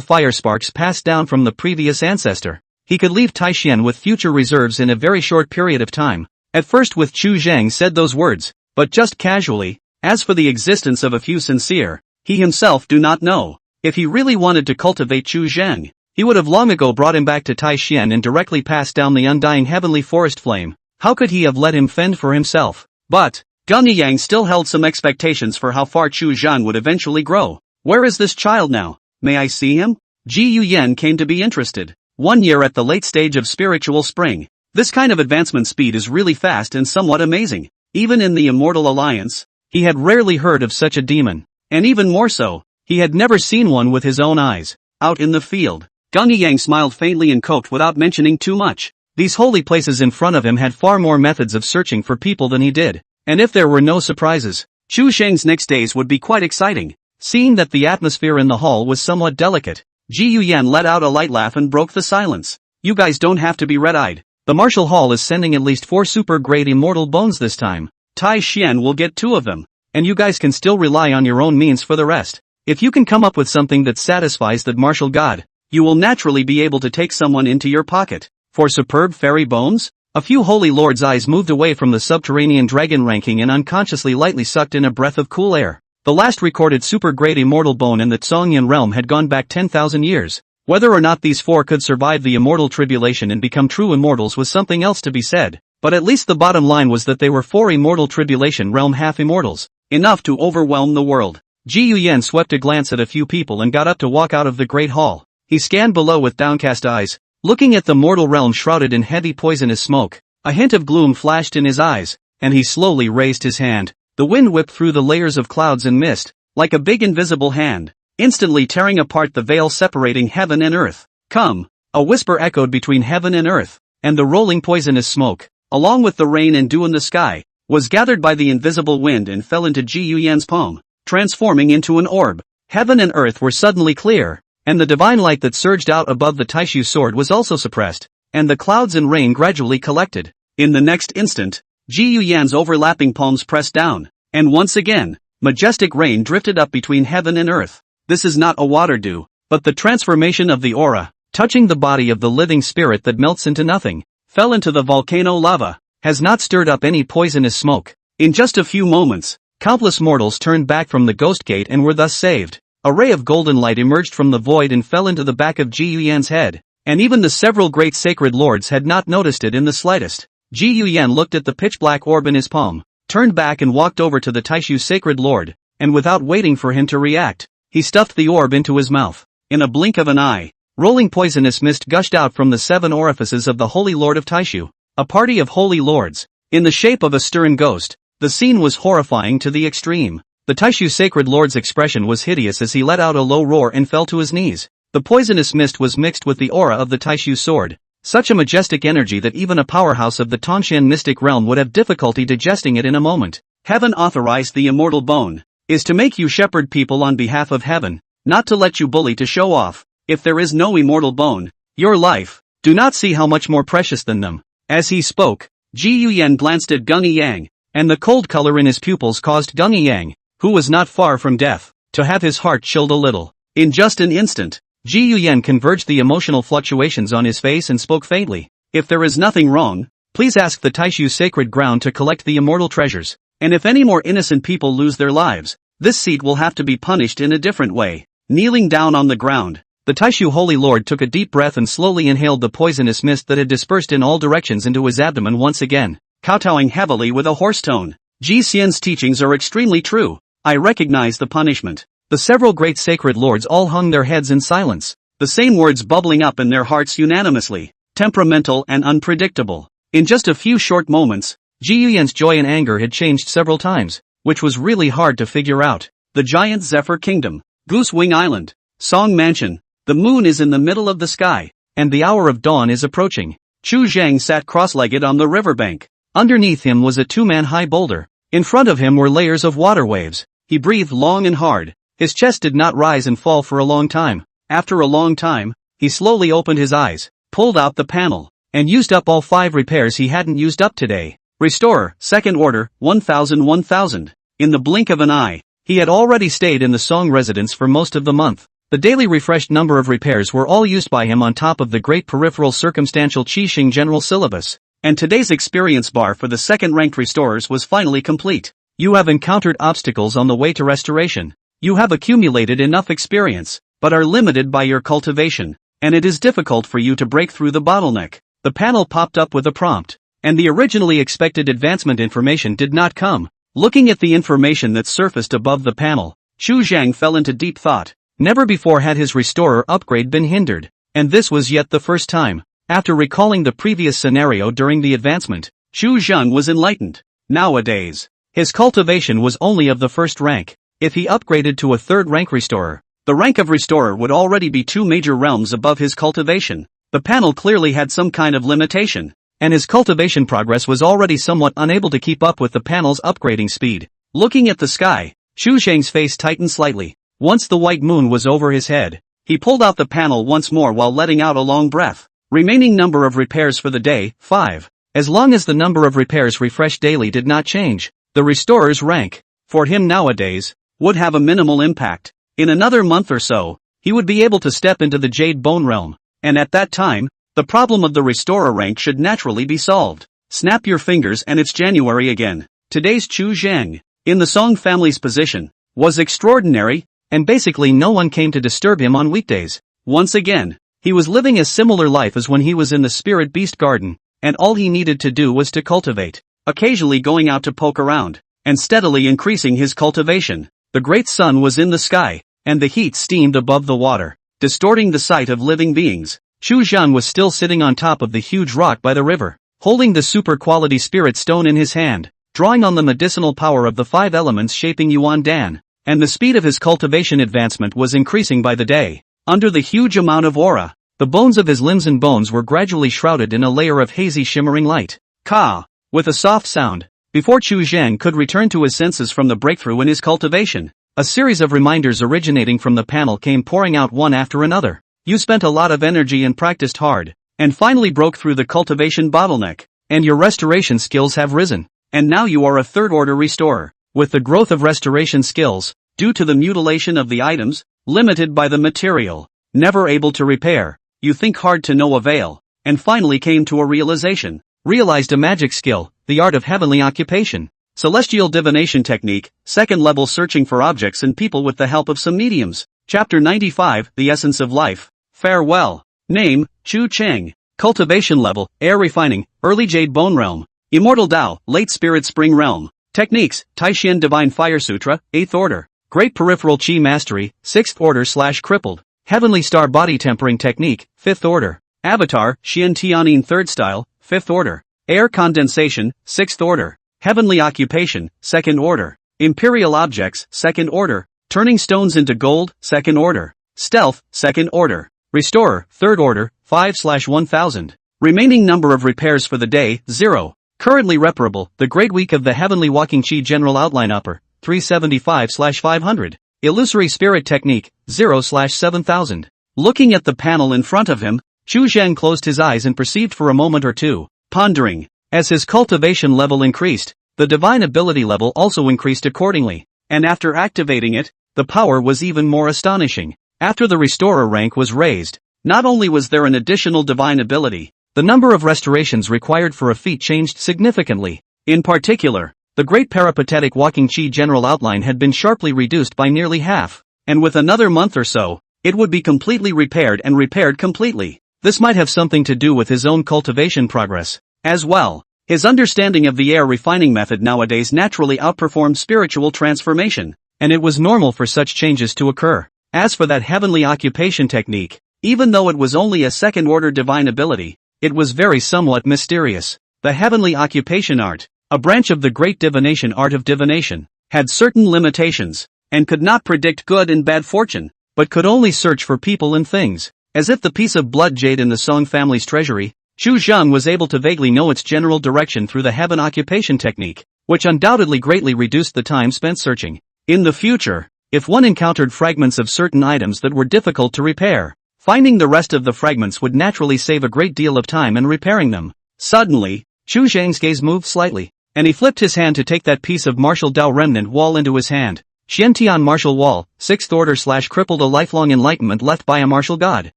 fire sparks passed down from the previous ancestor, he could leave Taishan with future reserves in a very short period of time. At first with Chu Zhang said those words, but just casually. As for the existence of a few sincere, he himself do not know. If he really wanted to cultivate Chu Zhang, he would have long ago brought him back to Taishan and directly passed down the undying heavenly forest flame. How could he have let him fend for himself? But, Gung Yang still held some expectations for how far Chu Zhang would eventually grow. Where is this child now? May I see him? Ji Yuyan came to be interested. 1 year at the late stage of spiritual spring. This kind of advancement speed is really fast and somewhat amazing. Even in the Immortal Alliance, he had rarely heard of such a demon. And even more so, he had never seen one with his own eyes. Out in the field, Gung Yang smiled faintly and coped without mentioning too much. These holy places in front of him had far more methods of searching for people than he did. And if there were no surprises, Chu Sheng's next days would be quite exciting. Seeing that the atmosphere in the hall was somewhat delicate, Ji Yuyan let out a light laugh and broke the silence. You guys don't have to be red-eyed. The martial hall is sending at least 4 super-grade immortal bones this time. Tai Xian will get 2 of them, and you guys can still rely on your own means for the rest. If you can come up with something that satisfies that martial god, you will naturally be able to take someone into your pocket. For superb fairy bones? A few holy lords' eyes moved away from the subterranean dragon ranking and unconsciously lightly sucked in a breath of cool air. The last recorded super-grade immortal bone in the Tsongyan realm had gone back 10,000 years. Whether or not these 4 could survive the immortal tribulation and become true immortals was something else to be said, but at least the bottom line was that they were 4 immortal tribulation realm half-immortals, enough to overwhelm the world. Ji Yuyan swept a glance at a few people and got up to walk out of the great hall. He scanned below with downcast eyes, Looking at the mortal realm shrouded in heavy poisonous smoke, a hint of gloom flashed in his eyes, and he slowly raised his hand. The wind whipped through the layers of clouds and mist, like a big invisible hand, instantly tearing apart the veil separating heaven and earth. Come! A whisper echoed between heaven and earth, and the rolling poisonous smoke, along with the rain and dew in the sky, was gathered by the invisible wind and fell into Ji Yuyan's palm, transforming into an orb. Heaven and earth were suddenly clear, and the divine light that surged out above the Taishu sword was also suppressed, and the clouds and rain gradually collected. In the next instant, Ji Yuyan's overlapping palms pressed down, and once again, majestic rain drifted up between heaven and earth. This is not a water dew, but the transformation of the aura, touching the body of the living spirit that melts into nothing, fell into the volcano lava, has not stirred up any poisonous smoke. In just a few moments, countless mortals turned back from the ghost gate and were thus saved. A ray of golden light emerged from the void and fell into the back of Ji Yuyan's head, and even the several great sacred lords had not noticed it in the slightest. Ji Yuyan looked at the pitch-black orb in his palm, turned back and walked over to the Taishu sacred lord, and without waiting for him to react, he stuffed the orb into his mouth. In a blink of an eye, rolling poisonous mist gushed out from the 7 orifices of the Holy Lord of Taishu, a party of holy lords, in the shape of a stern ghost. The scene was horrifying to the extreme. The Taishu sacred lord's expression was hideous as he let out a low roar and fell to his knees. The poisonous mist was mixed with the aura of the Taishu sword, such a majestic energy that even a powerhouse of the Tongshan mystic realm would have difficulty digesting it in a moment. Heaven authorized the immortal bone, is to make you shepherd people on behalf of heaven, not to let you bully to show off. If there is no immortal bone, your life, do not see how much more precious than them. As he spoke, Ji Yuyan glanced at Gung Yang, and the cold color in his pupils caused Gung Yang, who was not far from death, to have his heart chilled a little. In just an instant, Ji Yuyan converged the emotional fluctuations on his face and spoke faintly. If there is nothing wrong, please ask the Taishu sacred ground to collect the immortal treasures, and if any more innocent people lose their lives, this seat will have to be punished in a different way. Kneeling down on the ground, the Taishu Holy Lord took a deep breath and slowly inhaled the poisonous mist that had dispersed in all directions into his abdomen once again, kowtowing heavily with a hoarse tone. Ji Xian's teachings are extremely true. I recognize the punishment. The several great sacred lords all hung their heads in silence, the same words bubbling up in their hearts unanimously, temperamental and unpredictable. In just a few short moments, Ji Yuyan's joy and anger had changed several times, which was really hard to figure out. The giant Zephyr Kingdom, Goose Wing Island, Song Mansion. The moon is in the middle of the sky, and the hour of dawn is approaching. Chu Zhang sat cross-legged on the riverbank. Underneath him was a 2-man-high boulder. In front of him were layers of water waves. He breathed long and hard. His chest did not rise and fall for a long time. After a long time, he slowly opened his eyes, pulled out the panel, and used up all 5 repairs he hadn't used up today. Restorer, second order, 1000. In the blink of an eye, he had already stayed in the Song residence for most of the month. The daily refreshed number of repairs were all used by him on top of the great peripheral circumstantial Qixing general syllabus, and today's experience bar for the second-ranked restorers was finally complete. You have encountered obstacles on the way to restoration. You have accumulated enough experience, but are limited by your cultivation, and it is difficult for you to break through the bottleneck. The panel popped up with a prompt, and the originally expected advancement information did not come. Looking at the information that surfaced above the panel, Chu Zhang fell into deep thought. Never before had his restorer upgrade been hindered, and this was yet the first time. After recalling the previous scenario during the advancement, Chu Zhang was enlightened. Nowadays, his cultivation was only of the first rank. If he upgraded to a third-rank restorer, the rank of restorer would already be 2 major realms above his cultivation. The panel clearly had some kind of limitation, and his cultivation progress was already somewhat unable to keep up with the panel's upgrading speed. Looking at the sky, Chu Zhang's face tightened slightly. Once the white moon was over his head, he pulled out the panel once more while letting out a long breath. Remaining number of repairs for the day, 5. As long as the number of repairs refreshed daily did not change, the restorer's rank, for him nowadays, would have a minimal impact. In another month or so, he would be able to step into the Jade Bone realm, and at that time, the problem of the restorer rank should naturally be solved. Snap your fingers and it's January again. Today's Chu Zhang, in the Song family's position, was extraordinary, and basically no one came to disturb him on weekdays. Once again, he was living a similar life as when he was in the Spirit Beast Garden, and all he needed to do was to cultivate, occasionally going out to poke around, and steadily increasing his cultivation. The great sun was in the sky, and the heat steamed above the water, distorting the sight of living beings. Chu Zhan was still sitting on top of the huge rock by the river, holding the super-quality spirit stone in his hand, drawing on the medicinal power of the 5 elements shaping Yuan Dan, and the speed of his cultivation advancement was increasing by the day. Under the huge amount of aura, the bones of his limbs and bones were gradually shrouded in a layer of hazy shimmering light. Ka! With a soft sound, before Chu Zhan could return to his senses from the breakthrough in his cultivation, a series of reminders originating from the panel came pouring out one after another. You spent a lot of energy and practiced hard, and finally broke through the cultivation bottleneck, and your restoration skills have risen, and now you are a third-order restorer. With the growth of restoration skills, due to the mutilation of the items, limited by the material, never able to repair, you think hard to no avail, and finally came to a realization, realized a magic skill, the art of heavenly occupation, celestial divination technique, second level searching for objects and people with the help of some mediums. Chapter 95, The Essence of Life. Farewell. Name, Chu Cheng. Cultivation level, air refining, early jade bone realm. Immortal Tao, late spirit spring realm. Techniques, Taishan divine fire sutra, 8th order. Great peripheral chi mastery, 6th order / crippled. Heavenly star body tempering technique, 5th order. Avatar, Xian Tianyin 3rd style, 5th order. Air condensation, 6th order. Heavenly occupation, 2nd order. Imperial objects, 2nd order. Turning stones into gold, 2nd order. Stealth, 2nd order. Restorer, 3rd order, 5/1000. Remaining number of repairs for the day, 0. Currently reparable, the Great Week of the Heavenly Walking Chi General Outline Upper, 375/500. Illusory Spirit Technique, 0/7000. Looking at the panel in front of him, Chu Zhan closed his eyes and perceived for a moment or two, pondering. As his cultivation level increased, the divine ability level also increased accordingly, and after activating it, the power was even more astonishing. After the restorer rank was raised, not only was there an additional divine ability, the number of restorations required for a feat changed significantly. In particular, the Great Peripatetic Walking Chi General Outline had been sharply reduced by nearly half, and with another month or so, it would be completely repaired and repaired completely. This might have something to do with his own cultivation progress, as well. His understanding of the air refining method nowadays naturally outperformed spiritual transformation, and it was normal for such changes to occur. As for that heavenly occupation technique, even though it was only a second-order divine ability, it was very somewhat mysterious. The heavenly occupation art, a branch of the great divination art of divination, had certain limitations, and could not predict good and bad fortune, but could only search for people and things. As if the piece of blood jade in the Song family's treasury, Chu Zhan was able to vaguely know its general direction through the heaven occupation technique, which undoubtedly greatly reduced the time spent searching. In the future, if one encountered fragments of certain items that were difficult to repair, finding the rest of the fragments would naturally save a great deal of time in repairing them. Suddenly, Chu Zhang's gaze moved slightly, and he flipped his hand to take that piece of martial Dao remnant wall into his hand. Xiantian martial wall, 6th order / crippled, a lifelong enlightenment left by a martial god,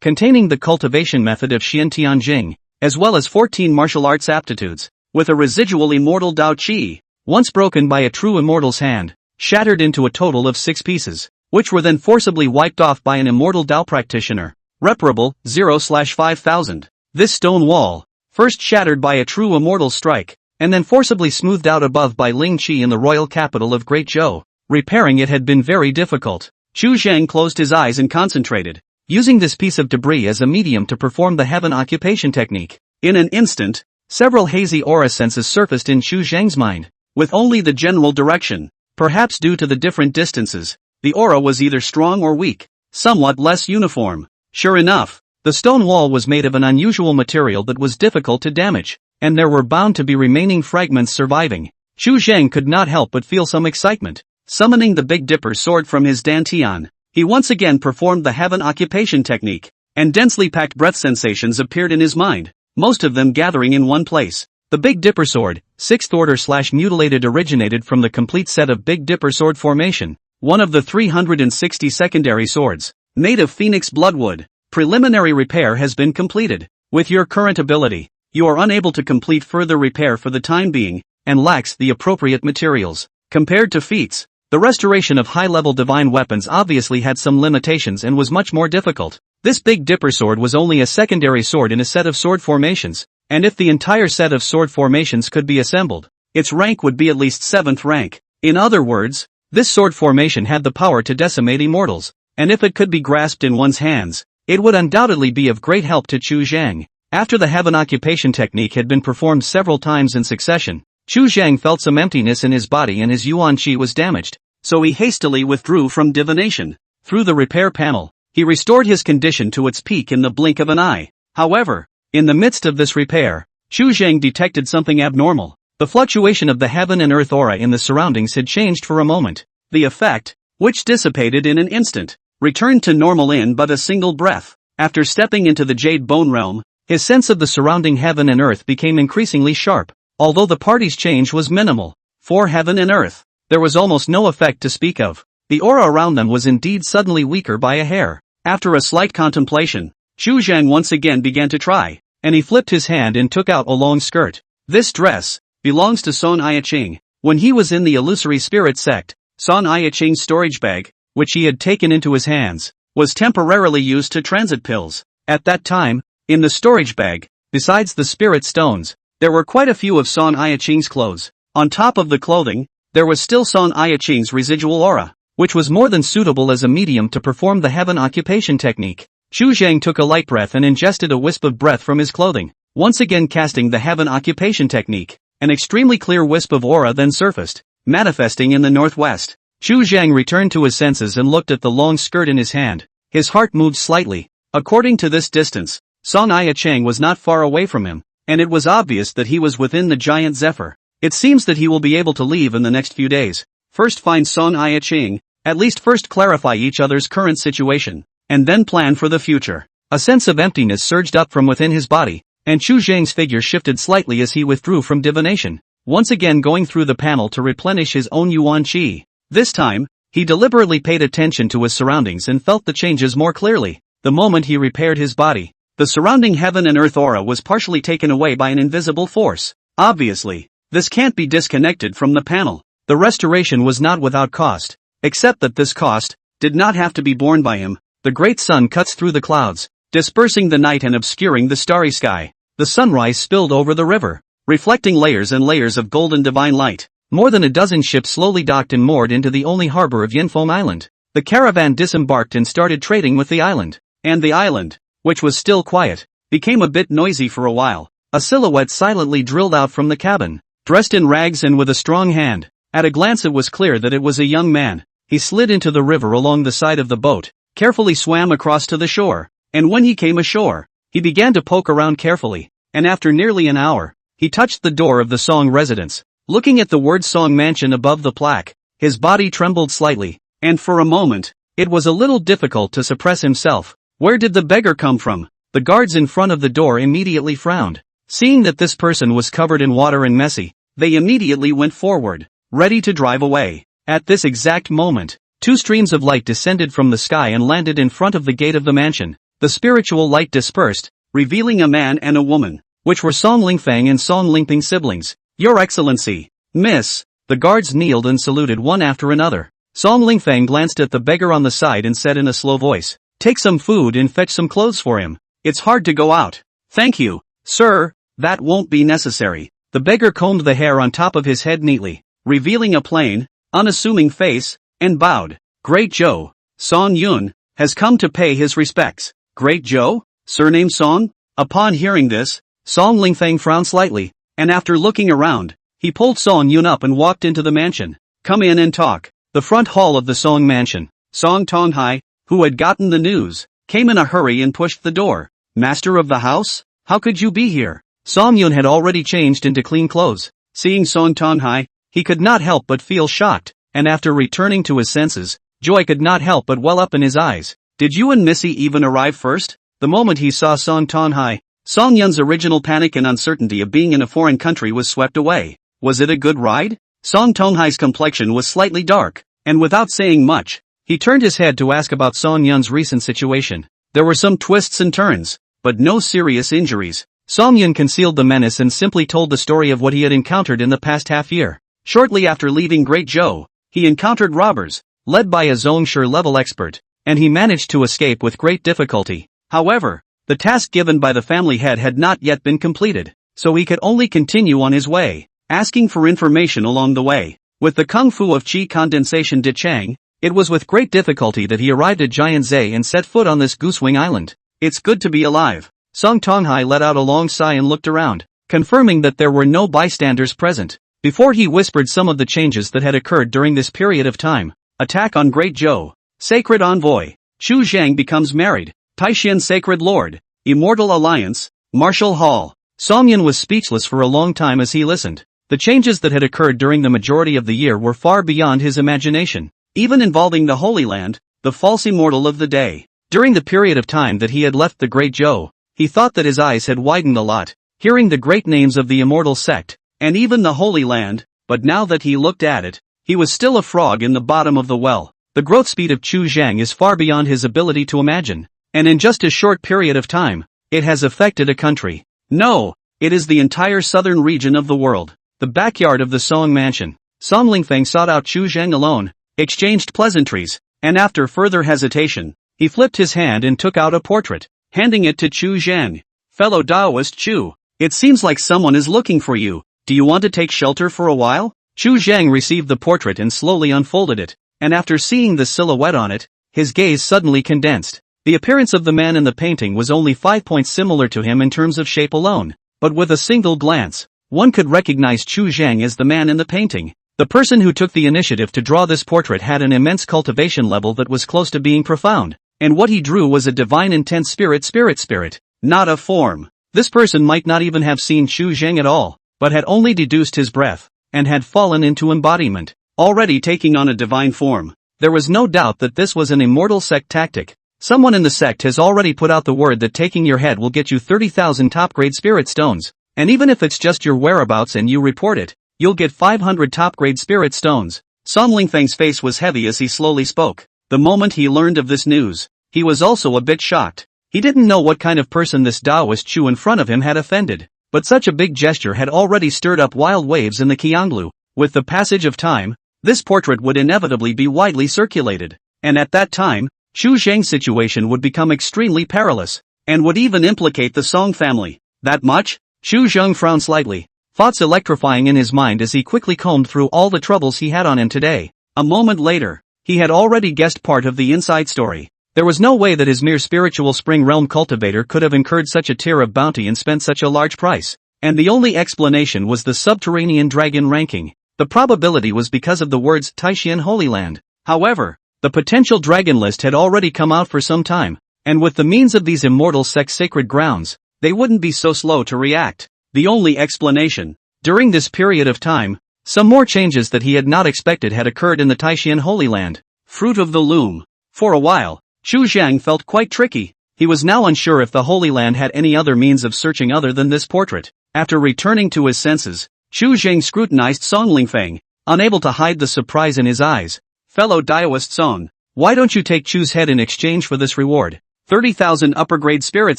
containing the cultivation method of Xiantian Jing, as well as 14 martial arts aptitudes, with a residual immortal Dao Qi, once broken by a true immortal's hand, shattered into a total of 6 pieces, which were then forcibly wiped off by an immortal Dao practitioner. Reparable, 0/5000. This stone wall, first shattered by a true immortal's strike, and then forcibly smoothed out above by Ling Qi in the royal capital of Great Zhou. Repairing it had been very difficult. Chu Zhang closed his eyes and concentrated, using this piece of debris as a medium to perform the heaven occupation technique. In an instant, several hazy aura senses surfaced in Chu Zhang's mind, with only the general direction. Perhaps due to the different distances, the aura was either strong or weak, somewhat less uniform. Sure enough, the stone wall was made of an unusual material that was difficult to damage, and there were bound to be remaining fragments surviving. Chu Zhang could not help but feel some excitement. Summoning the Big Dipper sword from his dantian, he once again performed the heaven occupation technique, and densely packed breath sensations appeared in his mind, most of them gathering in one place. The Big Dipper sword, 6th order / mutilated, originated from the complete set of Big Dipper sword formation, one of the 360 secondary swords, made of phoenix bloodwood. Preliminary repair has been completed. With your current ability, you are unable to complete further repair for the time being, and lacks the appropriate materials. Compared to feats, the restoration of high-level divine weapons obviously had some limitations and was much more difficult. This Big Dipper sword was only a secondary sword in a set of sword formations, and if the entire set of sword formations could be assembled, its rank would be at least 7th rank. In other words, this sword formation had the power to decimate immortals, and if it could be grasped in one's hands, It would undoubtedly be of great help to Chu Zhang. After the heaven occupation technique had been performed several times in succession, Chu Zhang felt some emptiness in his body and his yuan qi was damaged, so he hastily withdrew from divination. Through the repair panel, he restored his condition to its peak in the blink of an eye. However, in the midst of this repair, Chu Zhang detected something abnormal. The fluctuation of the heaven and earth aura in the surroundings had changed for a moment. The effect, which dissipated in an instant, returned to normal in but a single breath. After stepping into the Jade Bone realm, his sense of the surrounding heaven and earth became increasingly sharp. Although the party's change was minimal, for heaven and earth, there was almost no effect to speak of. The aura around them was indeed suddenly weaker by a hair. After a slight contemplation, Chu Zhang once again began to try, and he flipped his hand and took out a long skirt. This dress belongs to Song Yiqing. When he was in the illusory spirit sect, Song Yiqing's storage bag, which he had taken into his hands, was temporarily used to transit pills. At that time, in the storage bag, besides the spirit stones, there were quite a few of Song Yiqing's clothes. On top of the clothing, there was still Song Yiqing's residual aura, which was more than suitable as a medium to perform the heaven occupation technique. Chu Zhang took a light breath and ingested a wisp of breath from his clothing, once again casting the heaven occupation technique. An extremely clear wisp of aura then surfaced, manifesting in the northwest. Chu Zhang returned to his senses and looked at the long skirt in his hand. His heart moved slightly. According to this distance, Song Yiqing was not far away from him, and it was obvious that he was within the giant zephyr. It seems that he will be able to leave in the next few days. First find Song Yiqing, at least first clarify each other's current situation, and then plan for the future. A sense of emptiness surged up from within his body, and Chu Zhang's figure shifted slightly as he withdrew from divination, once again going through the panel to replenish his own yuan qi. This time, he deliberately paid attention to his surroundings and felt the changes more clearly. The moment he repaired his body, the surrounding heaven and earth aura was partially taken away by an invisible force. Obviously, this can't be disconnected from the panel. The restoration was not without cost, except that this cost did not have to be borne by him. The great sun cuts through the clouds, dispersing the night and obscuring the starry sky. The sunrise spilled over the river, reflecting layers and layers of golden divine light. More than a dozen ships slowly docked and moored into the only harbor of Yinfeng Island. The caravan disembarked and started trading with the island. And the island, which was still quiet, became a bit noisy for a while. A silhouette silently drilled out from the cabin, dressed in rags and with a strong hand. At a glance it was clear that it was a young man. He slid into the river along the side of the boat, carefully swam across to the shore, and when he came ashore, he began to poke around carefully, and after nearly an hour, he touched the door of the Song residence. Looking at the word Song Mansion above the plaque, his body trembled slightly, and for a moment, it was a little difficult to suppress himself. Where did the beggar come from? The guards in front of the door immediately frowned. Seeing that this person was covered in water and messy, they immediately went forward, ready to drive away. At this exact moment, two streams of light descended from the sky and landed in front of the gate of the mansion. The spiritual light dispersed, revealing a man and a woman, which were Song Lingfang and Song Lingping siblings. Your Excellency, Miss. The guards kneeled and saluted one after another. Song Lingfang glanced at the beggar on the side and said in a slow voice, "Take some food and fetch some clothes for him. It's hard to go out." "Thank you, sir, that won't be necessary." The beggar combed the hair on top of his head neatly, revealing a plain, unassuming face, and bowed. "Great Joe, Song Yun, has come to pay his respects." "Great Joe? Surname Song?" Upon hearing this, Song Lingfang frowned slightly, and after looking around, he pulled Song Yun up and walked into the mansion. "Come in and talk." The front hall of the Song mansion. Song Tonghai, who had gotten the news, came in a hurry and pushed the door. "Master of the house? How could you be here?" Song Yun had already changed into clean clothes. Seeing Song Tonghai, he could not help but feel shocked, and after returning to his senses, joy could not help but well up in his eyes. "Did you and Missy even arrive first?" The moment he saw Song Tonghai, Song Yun's original panic and uncertainty of being in a foreign country was swept away. Was it a good ride? Song Tonghai's complexion was slightly dark, and without saying much, he turned his head to ask about Song Yun's recent situation. There were some twists and turns, but no serious injuries. Song Yun concealed the menace and simply told the story of what he had encountered in the past half year. Shortly after leaving Great Zhou, he encountered robbers, led by a Zhongshe level expert, and he managed to escape with great difficulty. However, the task given by the family head had not yet been completed, so he could only continue on his way, asking for information along the way. With the kung fu of qi condensation de Chang, It was with great difficulty that he arrived at Giant Zay and set foot on this Goosewing Island. It's good to be alive. Song Tonghai let out a long sigh and looked around, confirming that there were no bystanders present. Before he whispered some of the changes that had occurred during this period of time. Attack on Great Zhou. Sacred Envoy. Chu Zhang becomes married. Taishan Sacred Lord. Immortal Alliance. Martial Hall. Songyan was speechless for a long time as he listened. The changes that had occurred during the majority of the year were far beyond his imagination, even involving the Holy Land, the false immortal of the day. During the period of time that he had left the Great Zhou, he thought that his eyes had widened a lot, hearing the great names of the immortal sect, and even the Holy Land, but now that he looked at it, he was still a frog in the bottom of the well. The growth speed of Chu Zhang is far beyond his ability to imagine, and in just a short period of time, it has affected a country. No, it is the entire southern region of the world. The backyard of the Song Mansion. Song Lingfeng sought out Chu Zhang alone, exchanged pleasantries, and after further hesitation, he flipped his hand and took out a portrait, handing it to Chu Zhang. Fellow Taoist Chu, it seems like someone is looking for you. Do you want to take shelter for a while? Chu Zhang received the portrait and slowly unfolded it, and after seeing the silhouette on it, his gaze suddenly condensed. The appearance of the man in the painting was only 5 points similar to him in terms of shape alone, but with a single glance, one could recognize Chu Zhang as the man in the painting. The person who took the initiative to draw this portrait had an immense cultivation level that was close to being profound, and what he drew was a divine intense spirit, not a form. This person might not even have seen Chu Zhang at all, but had only deduced his breath, and had fallen into embodiment, already taking on a divine form. There was no doubt that this was an immortal sect tactic. Someone in the sect has already put out the word that taking your head will get you 30,000 top-grade spirit stones, and even if it's just your whereabouts and you report it, you'll get 500 top-grade spirit stones. Song Lingfeng's face was heavy as he slowly spoke. The moment he learned of this news, he was also a bit shocked. He didn't know what kind of person this Taoist Chu in front of him had offended, but such a big gesture had already stirred up wild waves in the Qianglu. With the passage of time, this portrait would inevitably be widely circulated, and at that time, Chu Zhang's situation would become extremely perilous, and would even implicate the Song family. That much? Chu Zhang frowned slightly, thoughts electrifying in his mind as he quickly combed through all the troubles he had on him today. A moment later, he had already guessed part of the inside story. There was no way that his mere spiritual spring realm cultivator could have incurred such a tier of bounty and spent such a large price, and the only explanation was the subterranean dragon ranking. The probability was because of the words Taishan Holy Land. However, the potential dragon list had already come out for some time, and with the means of these immortal sex sacred grounds, they wouldn't be so slow to react. The only explanation, during this period of time, some more changes that he had not expected had occurred in the Taishan Holy Land. Fruit of the Loom. For a while, Chu Zhang felt quite tricky. He was now unsure if the Holy Land had any other means of searching other than this portrait. After returning to his senses, Chu Zhang scrutinized Song Lingfeng, unable to hide the surprise in his eyes. Fellow Taoist Song, why don't you take Chu's head in exchange for this reward? 30,000 upper-grade spirit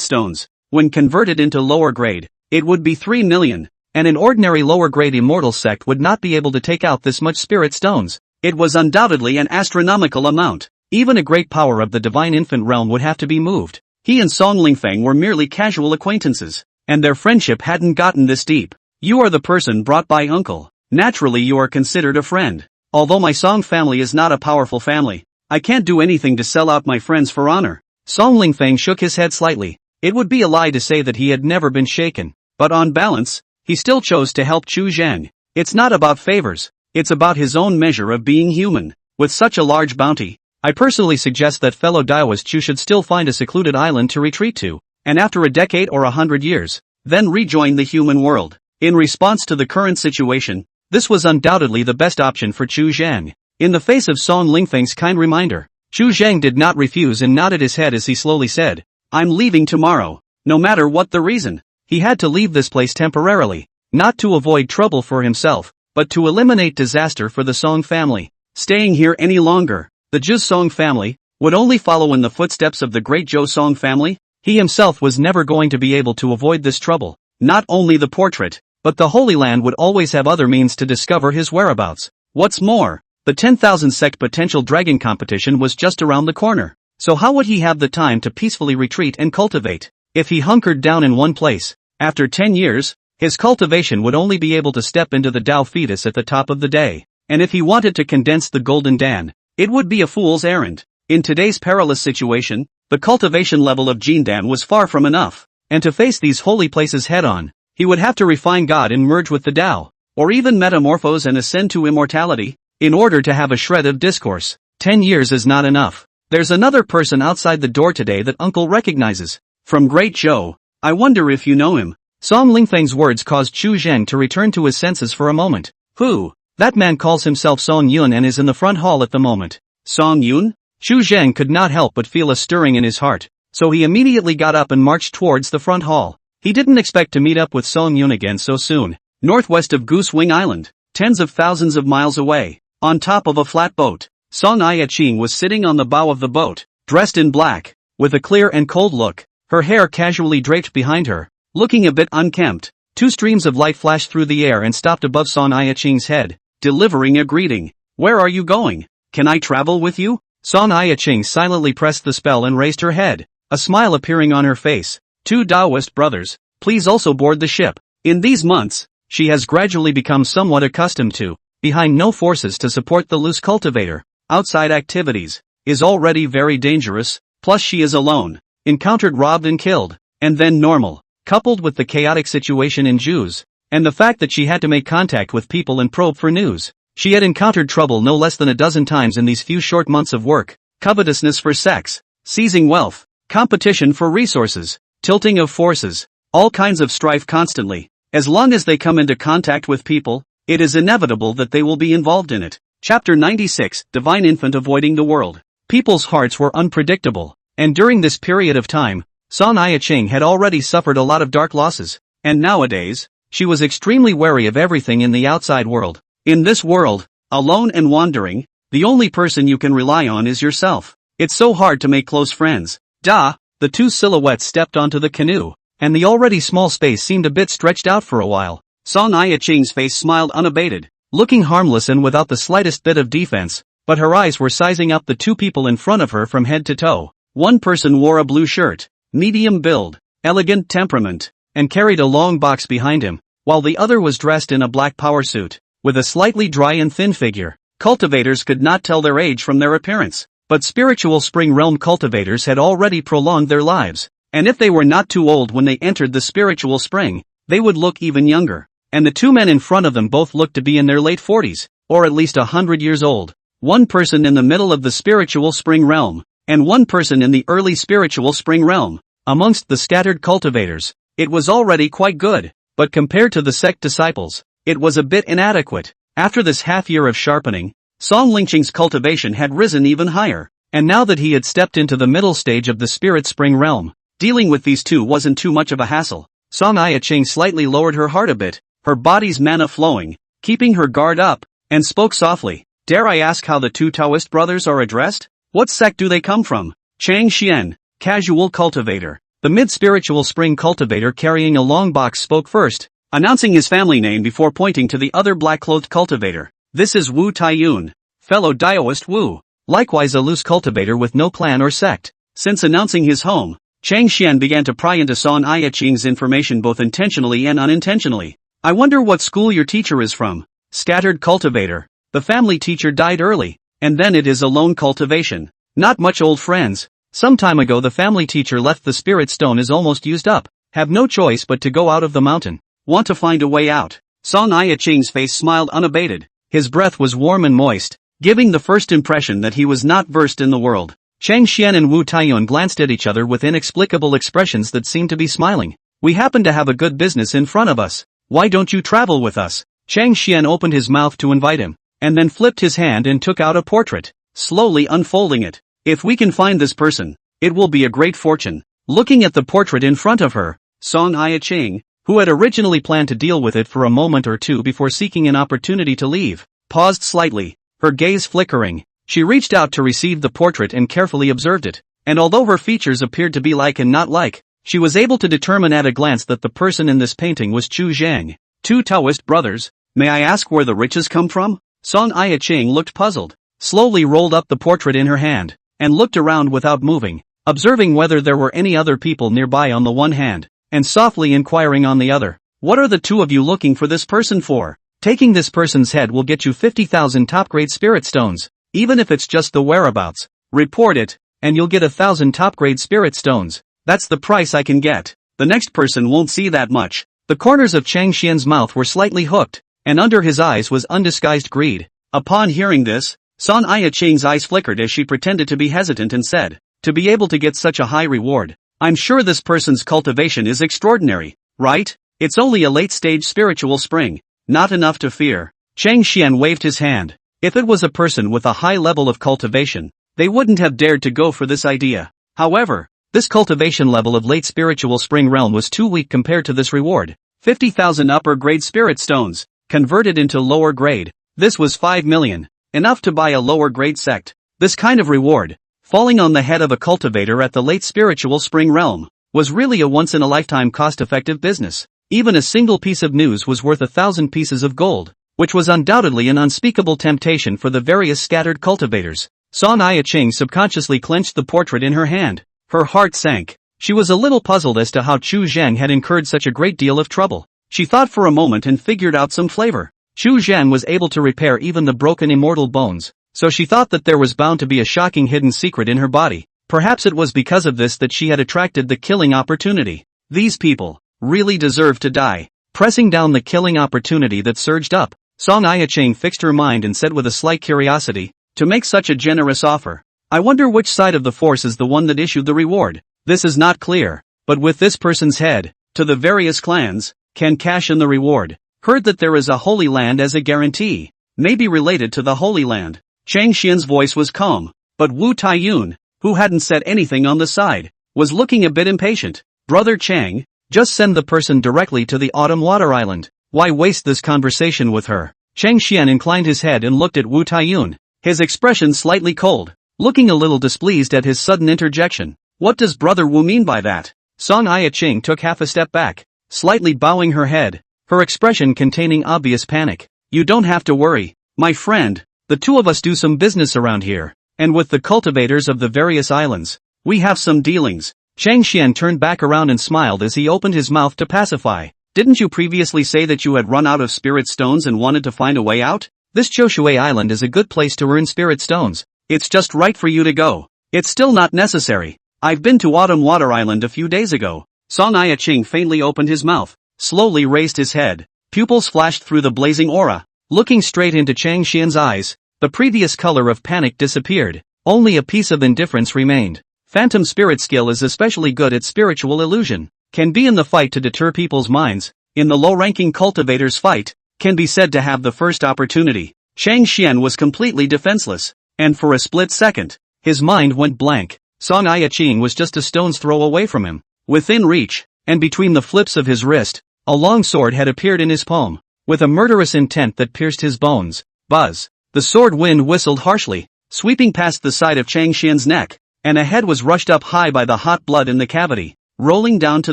stones. When converted into lower-grade, it would be 3 million, and an ordinary lower-grade immortal sect would not be able to take out this much spirit stones. It was undoubtedly an astronomical amount. Even a great power of the divine infant realm would have to be moved. He and Song Lingfeng were merely casual acquaintances, and their friendship hadn't gotten this deep. You are the person brought by uncle. Naturally you are considered a friend. Although my Song family is not a powerful family, I can't do anything to sell out my friends for honor. Song Lingfeng shook his head slightly. It would be a lie to say that he had never been shaken, but on balance, he still chose to help Chu Zhang. It's not about favors, it's about his own measure of being human. With such a large bounty, I personally suggest that fellow Taoist Chu should still find a secluded island to retreat to, and after a decade or 100 years, then rejoin the human world. In response to the current situation, this was undoubtedly the best option for Chu Zhang. In the face of Song Lingfeng's kind reminder, Chu Zhang did not refuse and nodded his head as he slowly said, I'm leaving tomorrow. No matter what the reason, he had to leave this place temporarily, not to avoid trouble for himself, but to eliminate disaster for the Song family. Staying here any longer, the Zhu Song family would only follow in the footsteps of the great Zhou Song family. He himself was never going to be able to avoid this trouble. Not only the portrait, but the Holy Land would always have other means to discover his whereabouts. What's more, the 10,000 sect potential dragon competition was just around the corner. So how would he have the time to peacefully retreat and cultivate? If he hunkered down in one place, after 10 years, his cultivation would only be able to step into the Tao fetus at the top of the day. And if he wanted to condense the Golden Dan, It would be a fool's errand. In today's perilous situation, the cultivation level of Jindan was far from enough, and to face these holy places head-on, he would have to refine God and merge with the Tao, or even metamorphose and ascend to immortality, in order to have a shred of discourse. 10 years is not enough. There's another person outside the door today that Uncle recognizes. From Great Zhou. I wonder if you know him. Song Lingfeng's words caused Chu Zheng to return to his senses for a moment. Who? That man calls himself Song Yun and is in the front hall at the moment. Song Yun? Chu Zheng could not help but feel a stirring in his heart, so he immediately got up and marched towards the front hall. He didn't expect to meet up with Song Yun again so soon. Northwest of Goose Wing Island, tens of thousands of miles away, on top of a flat boat, Song Yiqing was sitting on the bow of the boat, dressed in black, with a clear and cold look, her hair casually draped behind her, looking a bit unkempt. Two streams of light flashed through the air and stopped above Song Yiqing's head, delivering a greeting. Where are you going? Can I travel with you? Song Yiqing silently pressed the spell and raised her head, a smile appearing on her face. Two Taoist brothers, please also board the ship. In these months, she has gradually become somewhat accustomed to, behind no forces to support the loose cultivator. Outside activities, is already very dangerous, plus she is alone, encountered robbed and killed, and then normal, coupled with the chaotic situation in Jews, and the fact that she had to make contact with people and probe for news. She had encountered trouble no less than a dozen times in these few short months of work, covetousness for sex, seizing wealth, competition for resources, tilting of forces, all kinds of strife constantly. As long as they come into contact with people, it is inevitable that they will be involved in it. Chapter 96, Divine Infant Avoiding the World. People's hearts were unpredictable, and during this period of time, Song Yiqing had already suffered a lot of dark losses, and nowadays, she was extremely wary of everything in the outside world. In this world, alone and wandering, the only person you can rely on is yourself. It's so hard to make close friends. The two silhouettes stepped onto the canoe, and the already small space seemed a bit stretched out for a while. Song Yiqing's face smiled unabated, looking harmless and without the slightest bit of defense, but her eyes were sizing up the two people in front of her from head to toe. One person wore a blue shirt, medium build, elegant temperament, and carried a long box behind him, while the other was dressed in a black power suit, with a slightly dry and thin figure. Cultivators could not tell their age from their appearance, but spiritual spring realm cultivators had already prolonged their lives, and if they were not too old when they entered the spiritual spring, they would look even younger. And the two men in front of them both looked to be in their late 40s, or at least 100 years old. One person in the middle of the spiritual spring realm, and one person in the early spiritual spring realm. Amongst the scattered cultivators, it was already quite good, but compared to the sect disciples, it was a bit inadequate. After this half year of sharpening, Song Lingqing's cultivation had risen even higher, and now that he had stepped into the middle stage of the spirit spring realm, dealing with these two wasn't too much of a hassle. Song Yiqing slightly lowered her heart a bit, her body's mana flowing, keeping her guard up, and spoke softly. Dare I ask how the two Taoist brothers are addressed? What sect do they come from? Chang Xian, casual cultivator. The mid-spiritual spring cultivator carrying a long box spoke first, announcing his family name before pointing to the other black-clothed cultivator. This is Wu Taiyun, fellow Daoist Wu, likewise a loose cultivator with no clan or sect. Since announcing his home, Chang Xian began to pry into Song Yiqing's information both intentionally and unintentionally. I wonder what school your teacher is from. Scattered cultivator. The family teacher died early, and then it is alone cultivation. Not much old friends. Some time ago the family teacher left the spirit stone is almost used up. Have no choice but to go out of the mountain. Want to find a way out. Song Yiqing's face smiled unabated. His breath was warm and moist, giving the first impression that he was not versed in the world. Chang Xian and Wu Taiyun glanced at each other with inexplicable expressions that seemed to be smiling. We happen to have a good business in front of us. Why don't you travel with us? Chang Xian opened his mouth to invite him, and then flipped his hand and took out a portrait, slowly unfolding it. If we can find this person, it will be a great fortune. Looking at the portrait in front of her, Song Yiqing, who had originally planned to deal with it for a moment or two before seeking an opportunity to leave, paused slightly, her gaze flickering. She reached out to receive the portrait and carefully observed it, and although her features appeared to be like and not like, she was able to determine at a glance that the person in this painting was Chu Zhang. Two Taoist brothers. May I ask where the riches come from? Song Yiqing looked puzzled, slowly rolled up the portrait in her hand, and looked around without moving, observing whether there were any other people nearby on the one hand, and softly inquiring on the other. What are the two of you looking for this person for? Taking this person's head will get you 50,000 top-grade spirit stones. Even if it's just the whereabouts. Report it, and you'll get 1,000 top-grade spirit stones. That's the price I can get. The next person won't see that much. The corners of Chang Xian's mouth were slightly hooked, and under his eyes was undisguised greed. Upon hearing this, Song Ai-Ching's eyes flickered as she pretended to be hesitant and said, to be able to get such a high reward, I'm sure this person's cultivation is extraordinary, right? It's only a late-stage spiritual spring, not enough to fear. Chang Xian waved his hand. If it was a person with a high level of cultivation, they wouldn't have dared to go for this idea. However, this cultivation level of late spiritual spring realm was too weak compared to this reward. 50,000 upper grade spirit stones, converted into lower grade. This was 5 million, enough to buy a lower grade sect. This kind of reward, falling on the head of a cultivator at the late spiritual spring realm, was really a once-in-a-lifetime cost-effective business. Even a single piece of news was worth 1,000 pieces of gold, which was undoubtedly an unspeakable temptation for the various scattered cultivators. Song Ai-Ching subconsciously clenched the portrait in her hand. Her heart sank. She was a little puzzled as to how Chu Zhang had incurred such a great deal of trouble. She thought for a moment and figured out some flavor. Chu Zhang was able to repair even the broken immortal bones, so she thought that there was bound to be a shocking hidden secret in her body. Perhaps it was because of this that she had attracted the killing opportunity. These people really deserve to die. Pressing down the killing opportunity that surged up, Song Ai-Ching fixed her mind and said with a slight curiosity, to make such a generous offer, I wonder which side of the force is the one that issued the reward. This is not clear, but with this person's head, to the various clans, can cash in the reward. Heard that there is a Holy Land as a guarantee, maybe related to the Holy Land. Chang Xian's voice was calm, but Wu Taiyun, who hadn't said anything on the side, was looking a bit impatient. Brother Chang, just send the person directly to the Autumn Water Island. Why waste this conversation with her? Chang Xian inclined his head and looked at Wu Taiyun, his expression slightly cold, looking a little displeased at his sudden interjection. What does Brother Wu mean by that? Song Ai-Ching took half a step back, slightly bowing her head, her expression containing obvious panic. You don't have to worry, my friend. The two of us do some business around here, and with the cultivators of the various islands, we have some dealings. Chang Xian turned back around and smiled as he opened his mouth to pacify. Didn't you previously say that you had run out of spirit stones and wanted to find a way out? This Choshui Island is a good place to earn spirit stones. It's just right for you to go. It's still not necessary. I've been to Autumn Water Island a few days ago. Song Ai-Ching faintly opened his mouth, slowly raised his head. Pupils flashed through the blazing aura. Looking straight into Chang Xian's eyes, the previous color of panic disappeared. Only a piece of indifference remained. Phantom spirit skill is especially good at spiritual illusion. Can be in the fight to deter people's minds. In the low-ranking cultivators fight, can be said to have the first opportunity. Chang Xian was completely defenseless, and for a split second, his mind went blank. Song Ai-Ching was just a stone's throw away from him. Within reach, and between the flips of his wrist, a long sword had appeared in his palm, with a murderous intent that pierced his bones. Buzz. The sword wind whistled harshly, sweeping past the side of Chang Xian's neck, and a head was rushed up high by the hot blood in the cavity, rolling down to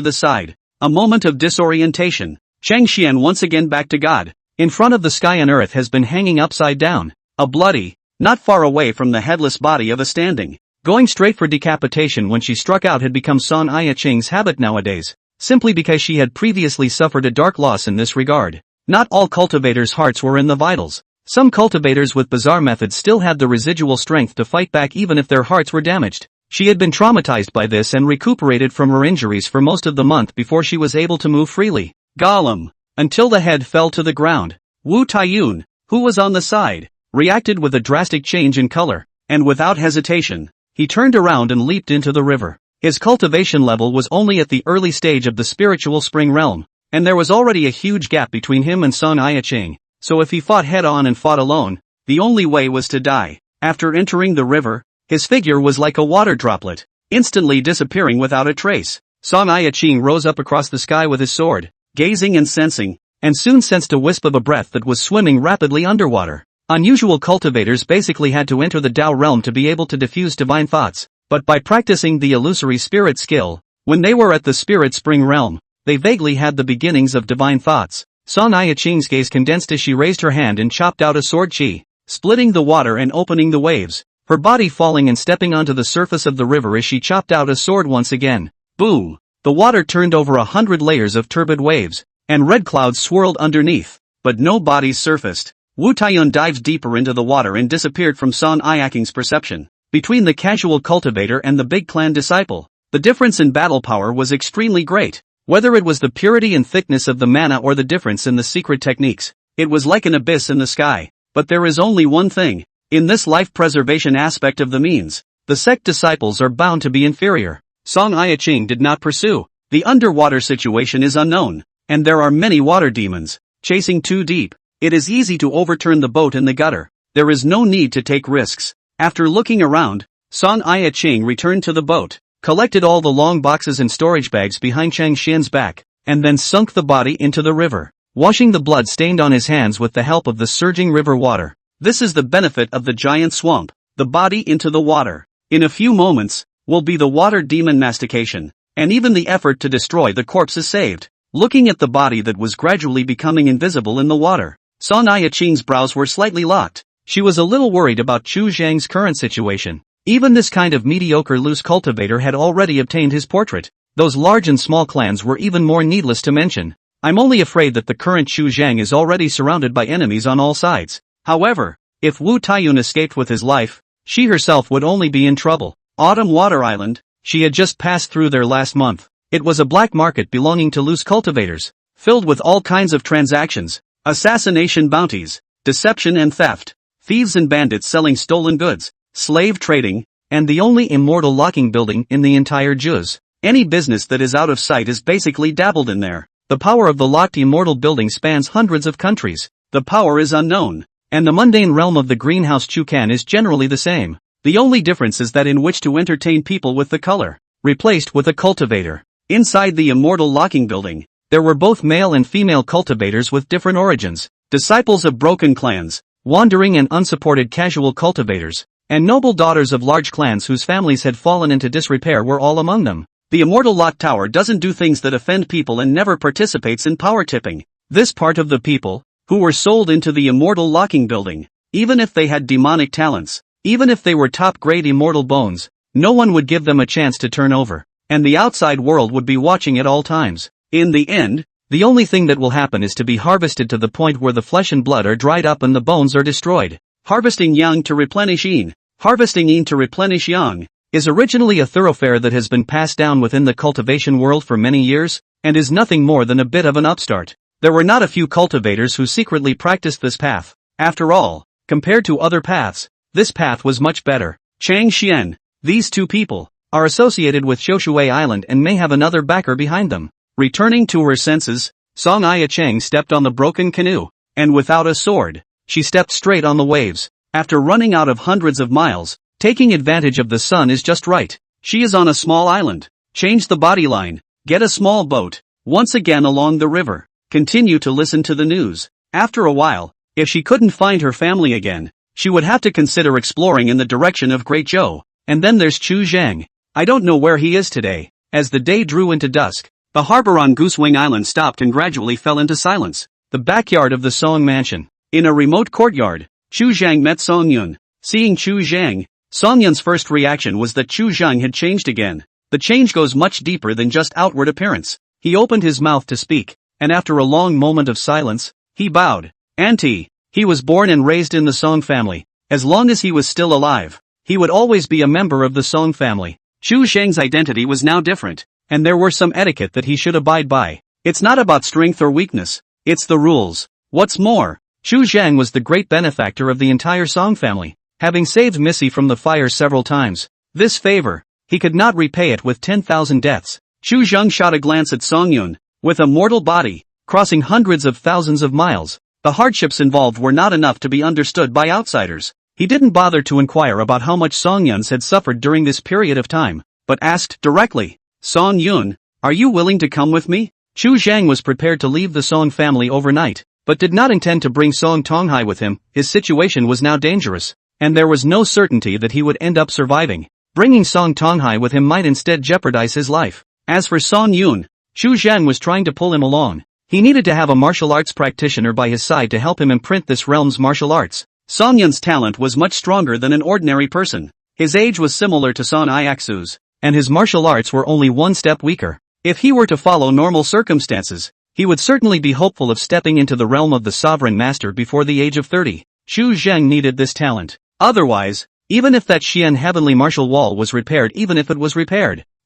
the side. A moment of disorientation. Chang Xian once again back to God. In front of the sky and earth has been hanging upside down, a bloody, not far away from the headless body of a standing. Going straight for decapitation when she struck out had become Song Ai-Ching's habit nowadays, simply because she had previously suffered a dark loss in this regard. Not all cultivators' hearts were in the vitals. Some cultivators with bizarre methods still had the residual strength to fight back even if their hearts were damaged. She had been traumatized by this and recuperated from her injuries for most of the month before she was able to move freely. Gollum. Until the head fell to the ground. Wu Taiyun, who was on the side, reacted with a drastic change in color, and without hesitation, he turned around and leaped into the river. His cultivation level was only at the early stage of the spiritual spring realm, and there was already a huge gap between him and Song Ai-Ching, so if he fought head-on and fought alone, the only way was to die. After entering the river, his figure was like a water droplet, instantly disappearing without a trace. Song Ai-Ching rose up across the sky with his sword, gazing and sensing, and soon sensed a wisp of a breath that was swimming rapidly underwater. Unusual cultivators basically had to enter the Tao realm to be able to diffuse divine thoughts, but by practicing the illusory spirit skill, when they were at the spirit spring realm, they vaguely had the beginnings of divine thoughts. Song Ai-Ching's gaze condensed as she raised her hand and chopped out a sword chi, splitting the water and opening the waves, her body falling and stepping onto the surface of the river as she chopped out a sword once again. Boom! The water turned over 100 layers of turbid waves, and red clouds swirled underneath, but no bodies surfaced. Wu Taiyun dived deeper into the water and disappeared from Song Iaking's perception. Between the casual cultivator and the big clan disciple, the difference in battle power was extremely great. Whether it was the purity and thickness of the mana or the difference in the secret techniques, it was like an abyss in the sky. But there is only one thing. In this life preservation aspect of the means, the sect disciples are bound to be inferior. Song Iaching did not pursue. The underwater situation is unknown, and there are many water demons chasing too deep. It is easy to overturn the boat in the gutter. There is no need to take risks. After looking around, Song Iaching returned to the boat, collected all the long boxes and storage bags behind Chang Xian's back, and then sunk the body into the river, washing the blood stained on his hands with the help of the surging river water. This is the benefit of the giant swamp. The body into the water. In a few moments, will be the water demon mastication, and even the effort to destroy the corpse is saved. Looking at the body that was gradually becoming invisible in the water, Song Iaching's brows were slightly locked. She was a little worried about Chu Zhang's current situation. Even this kind of mediocre loose cultivator had already obtained his portrait. Those large and small clans were even more needless to mention. I'm only afraid that the current Chu Zhang is already surrounded by enemies on all sides. However, if Wu Taiyun escaped with his life, she herself would only be in trouble. Autumn Water Island, she had just passed through there last month. It was a black market belonging to loose cultivators, filled with all kinds of transactions, assassination bounties, deception and theft, thieves and bandits selling stolen goods, slave trading, and the only immortal locking building in the entire Juz. Any business that is out of sight is basically dabbled in there. The power of the locked immortal building spans hundreds of countries. The power is unknown. And the mundane realm of the greenhouse Chukan is generally the same. The only difference is that in which to entertain people with the color, replaced with a cultivator. Inside the immortal locking building, there were both male and female cultivators with different origins, disciples of broken clans, wandering and unsupported casual cultivators, and noble daughters of large clans whose families had fallen into disrepair were all among them. The immortal lock tower doesn't do things that offend people and never participates in power tipping. This part of the people, who were sold into the immortal locking building, even if they had demonic talents, even if they were top-grade immortal bones, no one would give them a chance to turn over, and the outside world would be watching at all times. In the end, the only thing that will happen is to be harvested to the point where the flesh and blood are dried up and the bones are destroyed. Harvesting yang to replenish yin, harvesting yin to replenish yang, is originally a thoroughfare that has been passed down within the cultivation world for many years, and is nothing more than a bit of an upstart. There were not a few cultivators who secretly practiced this path. After all, compared to other paths, this path was much better. Chang Xian, these two people, are associated with Shoshui Island and may have another backer behind them. Returning to her senses, Song Iacheng stepped on the broken canoe, and without a sword, she stepped straight on the waves. After running out of hundreds of miles, taking advantage of the sun is just right. She is on a small island. Change the body line, get a small boat, once again along the river. Continue to listen to the news. After a while, if she couldn't find her family again, she would have to consider exploring in the direction of Great Zhou. And then there's Chu Zhang. I don't know where he is today. As the day drew into dusk, the harbor on Goosewing Island stopped and gradually fell into silence. The backyard of the Song mansion. In a remote courtyard, Chu Zhang met Song Yun. Seeing Chu Zhang, Song Yun's first reaction was that Chu Zhang had changed again. The change goes much deeper than just outward appearance. He opened his mouth to speak, and after a long moment of silence, he bowed. Auntie, he was born and raised in the Song family. As long as he was still alive, he would always be a member of the Song family. Chu Zhang's identity was now different, and there were some etiquette that he should abide by. It's not about strength or weakness, it's the rules. What's more, Chu Zhang was the great benefactor of the entire Song family, having saved Missy from the fire several times. This favor, he could not repay it with 10,000 deaths. Chu Zhang shot a glance at Song Yun. With a mortal body, crossing hundreds of thousands of miles, the hardships involved were not enough to be understood by outsiders. He didn't bother to inquire about how much Song Yun's had suffered during this period of time, but asked directly, Song Yun, are you willing to come with me? Chu Zhang was prepared to leave the Song family overnight, but did not intend to bring Song Tonghai with him. His situation was now dangerous, and there was no certainty that he would end up surviving. Bringing Song Tonghai with him might instead jeopardize his life. As for Song Yun, Chu Zhang was trying to pull him along. He needed to have a martial arts practitioner by his side to help him imprint this realm's martial arts. Song Yun's talent was much stronger than an ordinary person. His age was similar to Song Iaksu's, and his martial arts were only one step weaker. If he were to follow normal circumstances, he would certainly be hopeful of stepping into the realm of the sovereign master before the age of 30. Chu Zheng needed this talent. Otherwise, even if that Xian heavenly martial wall was repaired,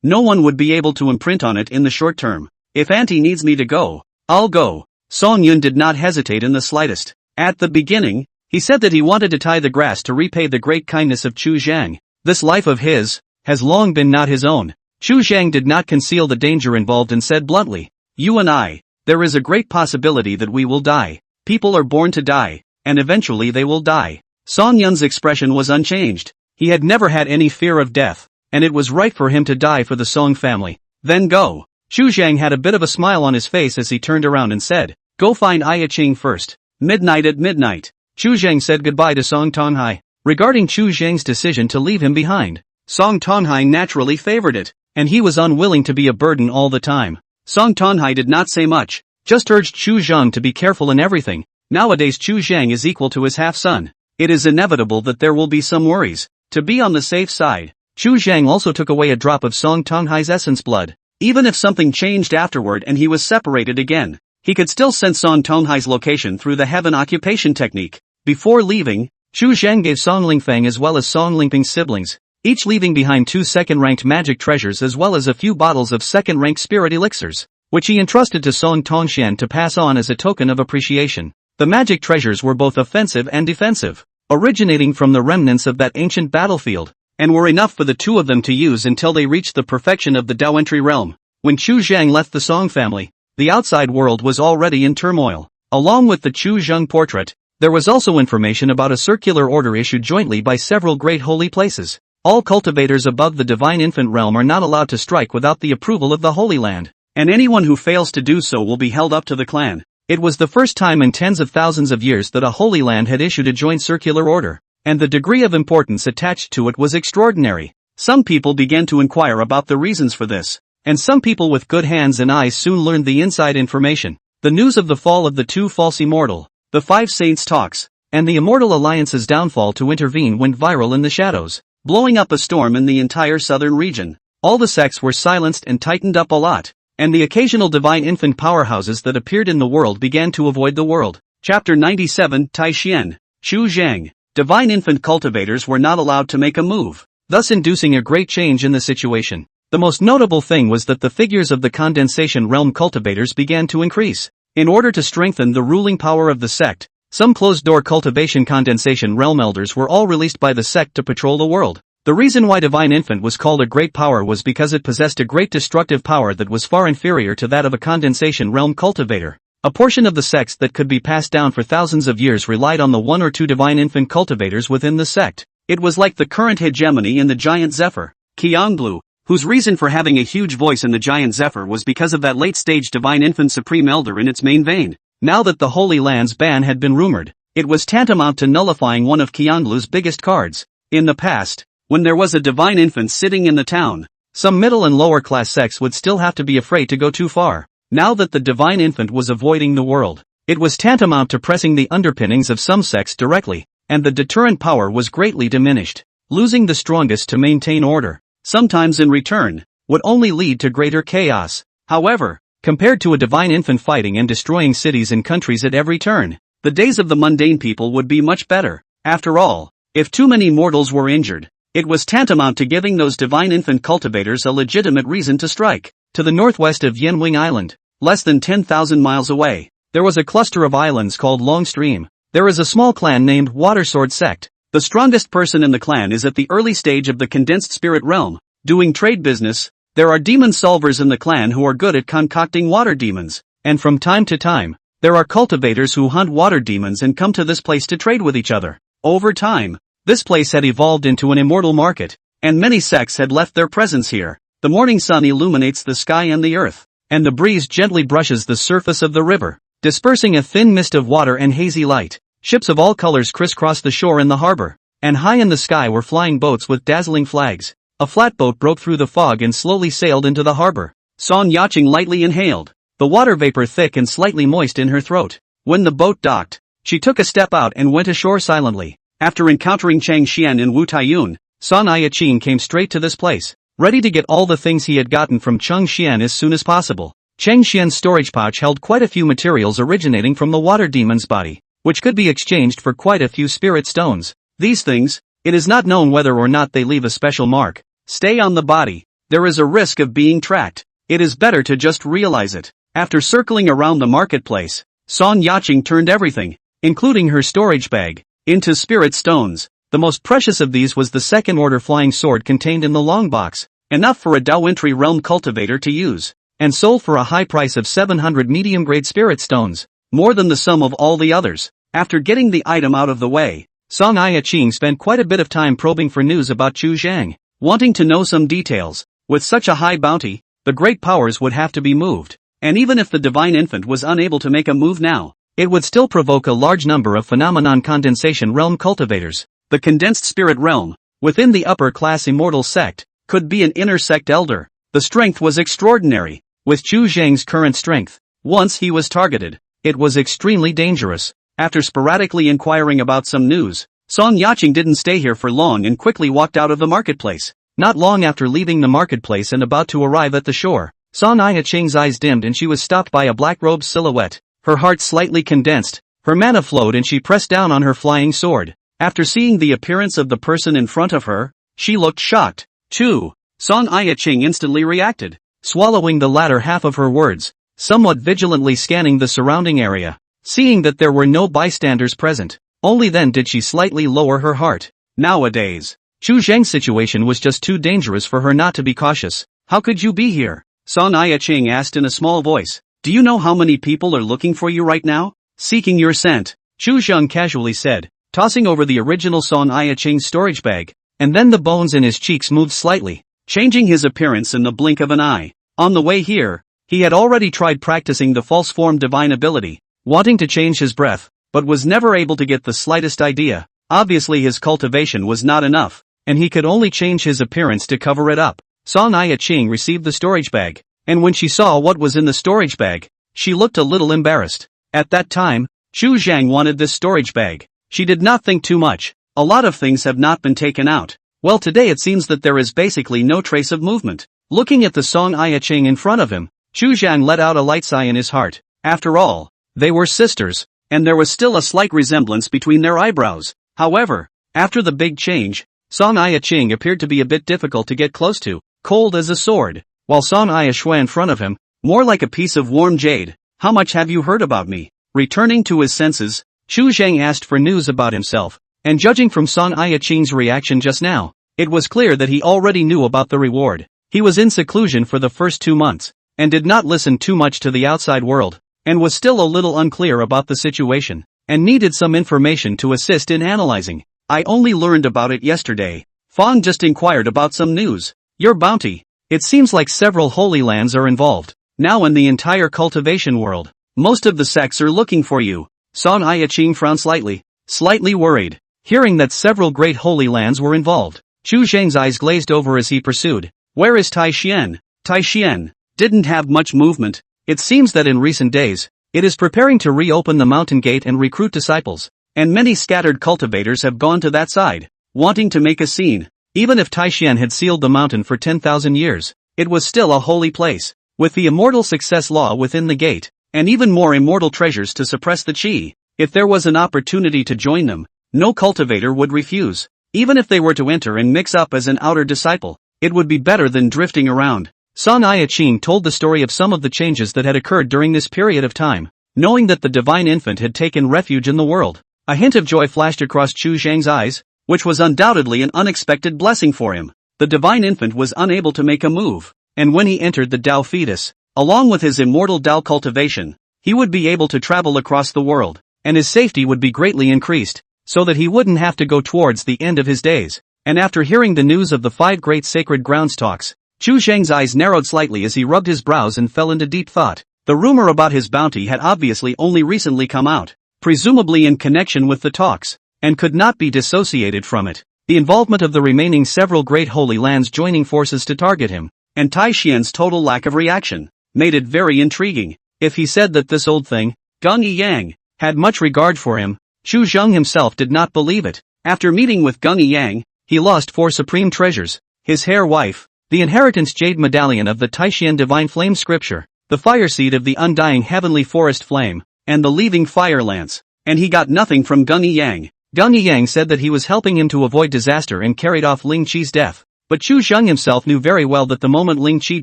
no one would be able to imprint on it in the short term. If Auntie needs me to go, I'll go. Song Yun did not hesitate in the slightest. At the beginning, he said that he wanted to tie the grass to repay the great kindness of Chu Zhang. This life of his has long been not his own. Chu Zhang did not conceal the danger involved and said bluntly, "You and I, there is a great possibility that we will die. People are born to die, and eventually they will die." Song Yun's expression was unchanged. He had never had any fear of death, and it was right for him to die for the Song family. Then go. Chu Zhang had a bit of a smile on his face as he turned around and said, "Go find Ai Ching first. Midnight at midnight." Chu Zhang said goodbye to Song Tonghai. Regarding Chu Zhang's decision to leave him behind, Song Tonghai naturally favored it, and he was unwilling to be a burden all the time. Song Tonghai did not say much, just urged Chu Zhang to be careful in everything. Nowadays Chu Zhang is equal to his half-son. It is inevitable that there will be some worries. To be on the safe side, Chu Zhang also took away a drop of Song Tonghai's essence blood. Even if something changed afterward and he was separated again, he could still sense Song Tonghai's location through the heaven occupation technique. Before leaving, Chu Zhang gave Song Lingfeng as well as Song Lingping's siblings, each leaving behind 2 second-ranked magic treasures as well as a few bottles of second-ranked spirit elixirs, which he entrusted to Song Tongshan to pass on as a token of appreciation. The magic treasures were both offensive and defensive, originating from the remnants of that ancient battlefield, and were enough for the two of them to use until they reached the perfection of the Dao realm. When Chu Zhang left the Song family, the outside world was already in turmoil. Along with the Chu Zheng portrait, there was also information about a circular order issued jointly by several great holy places. All cultivators above the divine infant realm are not allowed to strike without the approval of the Holy Land, and anyone who fails to do so will be held up to the clan. It was the first time in tens of thousands of years that a Holy Land had issued a joint circular order, and the degree of importance attached to it was extraordinary. Some people began to inquire about the reasons for this, and some people with good hands and eyes soon learned the inside information. The news of the fall of the 2 false immortal, the 5 saints' talks, and the Immortal Alliance's downfall to intervene went viral in the shadows, blowing up a storm in the entire southern region. All the sects were silenced and tightened up a lot, and the occasional divine infant powerhouses that appeared in the world began to avoid the world. Chapter 97 Tai Xian, Chu Zhang. Divine infant cultivators were not allowed to make a move, thus inducing a great change in the situation. The most notable thing was that the figures of the condensation realm cultivators began to increase. In order to strengthen the ruling power of the sect, some closed-door cultivation condensation realm elders were all released by the sect to patrol the world. The reason why Divine Infant was called a great power was because it possessed a great destructive power that was far inferior to that of a condensation realm cultivator. A portion of the sects that could be passed down for thousands of years relied on the 1 or 2 Divine Infant cultivators within the sect. It was like the current hegemony in the giant Zephyr, Qiangblue, whose reason for having a huge voice in the giant Zephyr was because of that late-stage Divine Infant Supreme Elder in its main vein. Now that the Holy Land's ban had been rumored, it was tantamount to nullifying one of Qiangblue's biggest cards. In the past, when there was a Divine Infant sitting in the town, some middle and lower class sects would still have to be afraid to go too far. Now that the Divine Infant was avoiding the world, it was tantamount to pressing the underpinnings of some sects directly, and the deterrent power was greatly diminished. Losing the strongest to maintain order, sometimes in return, would only lead to greater chaos. However, compared to a Divine Infant fighting and destroying cities and countries at every turn, the days of the mundane people would be much better. After all, if too many mortals were injured, it was tantamount to giving those Divine Infant cultivators a legitimate reason to strike. To the northwest of Yanwing Island, less than 10,000 miles away, there was a cluster of islands called Long Stream. There is a small clan named Watersword Sect. The strongest person in the clan is at the early stage of the condensed spirit realm, doing trade business. There are demon solvers in the clan who are good at concocting water demons, and from time to time, there are cultivators who hunt water demons and come to this place to trade with each other. Over time, this place had evolved into an immortal market, and many sects had left their presence here. The morning sun illuminates the sky and the earth, and the breeze gently brushes the surface of the river, dispersing a thin mist of water and hazy light. Ships of all colors crisscrossed the shore in the harbor, and high in the sky were flying boats with dazzling flags. A flatboat broke through the fog and slowly sailed into the harbor. Son Yacheng lightly inhaled, the water vapor thick and slightly moist in her throat. When the boat docked, she took a step out and went ashore silently. After encountering Chang Xian and Wu Taiyun, Son Yacheng came straight to this place, ready to get all the things he had gotten from Cheng Xian as soon as possible. Cheng Xian's storage pouch held quite a few materials originating from the water demon's body, which could be exchanged for quite a few spirit stones. These things, it is not known whether or not they leave a special mark. Stay on the body. There is a risk of being tracked. It is better to just realize it. After circling around the marketplace, Song Yaqing turned everything, including her storage bag, into spirit stones. The most precious of these was the second-order flying sword contained in the long box, enough for a Dao realm cultivator to use, and sold for a high price of 700 medium-grade spirit stones, more than the sum of all the others. After getting the item out of the way, Song Yaqing spent quite a bit of time probing for news about Chu Zhang, wanting to know some details. With such a high bounty, the great powers would have to be moved, and even if the divine infant was unable to make a move now, it would still provoke a large number of phenomenon condensation realm cultivators. The condensed spirit realm, within the upper-class immortal sect, could be an inner sect elder. The strength was extraordinary. With Chu Zhang's current strength, once he was targeted, it was extremely dangerous. After sporadically inquiring about some news, Song Yaqing didn't stay here for long and quickly walked out of the marketplace. Not long after leaving the marketplace and about to arrive at the shore, Song Yaqing's eyes dimmed and she was stopped by a black-robed silhouette. Her heart slightly condensed, her mana flowed and she pressed down on her flying sword. After seeing the appearance of the person in front of her, she looked shocked. Chu! Song Yaqing instantly reacted, swallowing the latter half of her words, somewhat vigilantly scanning the surrounding area. Seeing that there were no bystanders present, only then did she slightly lower her heart. Nowadays, Chu Zhang's situation was just too dangerous for her not to be cautious. How could you be here? Song Yaqing asked in a small voice. Do you know how many people are looking for you right now? Seeking your scent, Chu Zhang casually said, tossing over the original Song Yaqing's storage bag, and then the bones in his cheeks moved slightly, changing his appearance in the blink of an eye. On the way here, he had already tried practicing the false form divine ability, wanting to change his breath, but was never able to get the slightest idea. Obviously his cultivation was not enough, and he could only change his appearance to cover it up. Song Yaqing received the storage bag, and when she saw what was in the storage bag, she looked a little embarrassed. At that time, Chu Zhang wanted this storage bag. She did not think too much. A lot of things have not been taken out. Well, today it seems that there is basically no trace of movement. Looking at the Song Yaqing in front of him, Chu Zhang let out a light sigh in his heart. After all, they were sisters, and there was still a slight resemblance between their eyebrows. However, after the big change, Song Yaqing appeared to be a bit difficult to get close to, cold as a sword, while Song Yashua in front of him, more like a piece of warm jade. How much have you heard about me? Returning to his senses, Chu Zhang asked for news about himself, and judging from Song Yaqing's reaction just now, it was clear that he already knew about the reward. He was in seclusion for the first 2 months, and did not listen too much to the outside world, and was still a little unclear about the situation, and needed some information to assist in analyzing. I only learned about it yesterday. Fong just inquired about some news. Your bounty. It seems like several holy lands are involved. Now in the entire cultivation world, most of the sects are looking for you. Song Yaqing frowned slightly worried, hearing that several great holy lands were involved. Chu Zhang's eyes glazed over as he pursued. Where is Tai Xian? Tai Xian didn't have much movement. It seems that in recent days, it is preparing to reopen the mountain gate and recruit disciples, and many scattered cultivators have gone to that side, wanting to make a scene. Even if Tai Xian had sealed the mountain for 10,000 years, it was still a holy place, with the immortal success law within the gate, and even more immortal treasures to suppress the qi. If there was an opportunity to join them, no cultivator would refuse. Even if they were to enter and mix up as an outer disciple, it would be better than drifting around. Song Yaqing told the story of some of the changes that had occurred during this period of time, knowing that the divine infant had taken refuge in the world. A hint of joy flashed across Chu Zhang's eyes, which was undoubtedly an unexpected blessing for him. The divine infant was unable to make a move, and when he entered the Dao fetus, along with his immortal Dao cultivation, he would be able to travel across the world, and his safety would be greatly increased, so that he wouldn't have to go towards the end of his days. And after hearing the news of the 5 great sacred grounds talks, Chu Zhang's eyes narrowed slightly as he rubbed his brows and fell into deep thought. The rumor about his bounty had obviously only recently come out, presumably in connection with the talks, and could not be dissociated from it. The involvement of the remaining several great holy lands joining forces to target him, and Tai Xian's total lack of reaction, made it very intriguing. If he said that this old thing, Gung Yang, had much regard for him, Chu Zhang himself did not believe it. After meeting with Gung Yang, he lost 4 supreme treasures, his hair wife, the inheritance jade medallion of the Taishan divine flame scripture, the fire seed of the undying heavenly forest flame, and the leaving fire lance. And he got nothing from Gung Yang. Gung Yang said that he was helping him to avoid disaster and carried off Ling Qi's death. But Chu Zheng himself knew very well that the moment Ling Qi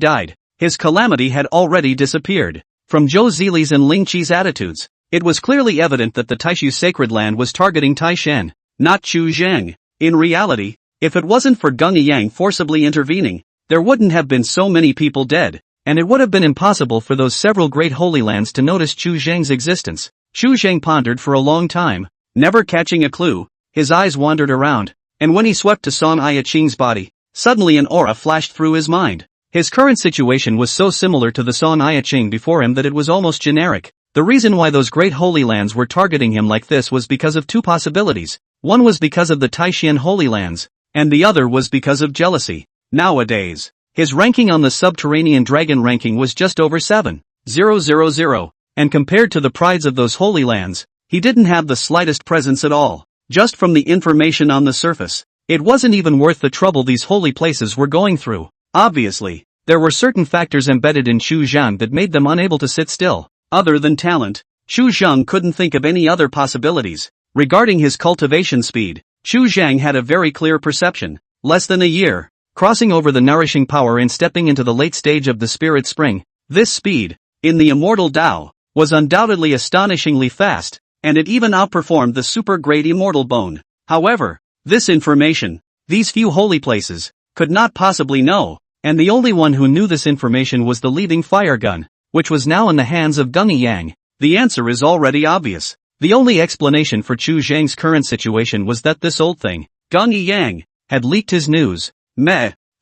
died, his calamity had already disappeared. From Zhou Zili's and Ling Qi's attitudes, it was clearly evident that the Taishu sacred land was targeting Taishan, not Chu Zheng. In reality, if it wasn't for Gung Yang forcibly intervening, there wouldn't have been so many people dead, and it would have been impossible for those several great holy lands to notice Chu Zheng's existence. Chu Zheng pondered for a long time, never catching a clue. His eyes wandered around, and when he swept to Song Ai-Ching's body, suddenly an aura flashed through his mind. His current situation was so similar to the Song Ai-Ching before him that it was almost generic. The reason why those great holy lands were targeting him like this was because of two possibilities. One was because of the Taishan holy lands, and the other was because of jealousy. Nowadays, his ranking on the subterranean dragon ranking was just over 7,000, and compared to the prides of those holy lands, he didn't have the slightest presence at all. Just from the information on the surface, it wasn't even worth the trouble these holy places were going through. Obviously, there were certain factors embedded in Chu Zheng that made them unable to sit still. Other than talent, Chu Zheng couldn't think of any other possibilities. Regarding his cultivation speed, Chu Zheng had a very clear perception. Less than a year, crossing over the nourishing power and stepping into the late stage of the spirit spring. This speed, in the immortal Tao, was undoubtedly astonishingly fast, and it even outperformed the super-great immortal bone. However, this information, these few holy places, could not possibly know, and the only one who knew this information was the leading fire gun, which was now in the hands of Gung Yang. The answer is already obvious. The only explanation for Chu Zheng's current situation was that this old thing, Gung Yang, had leaked his news.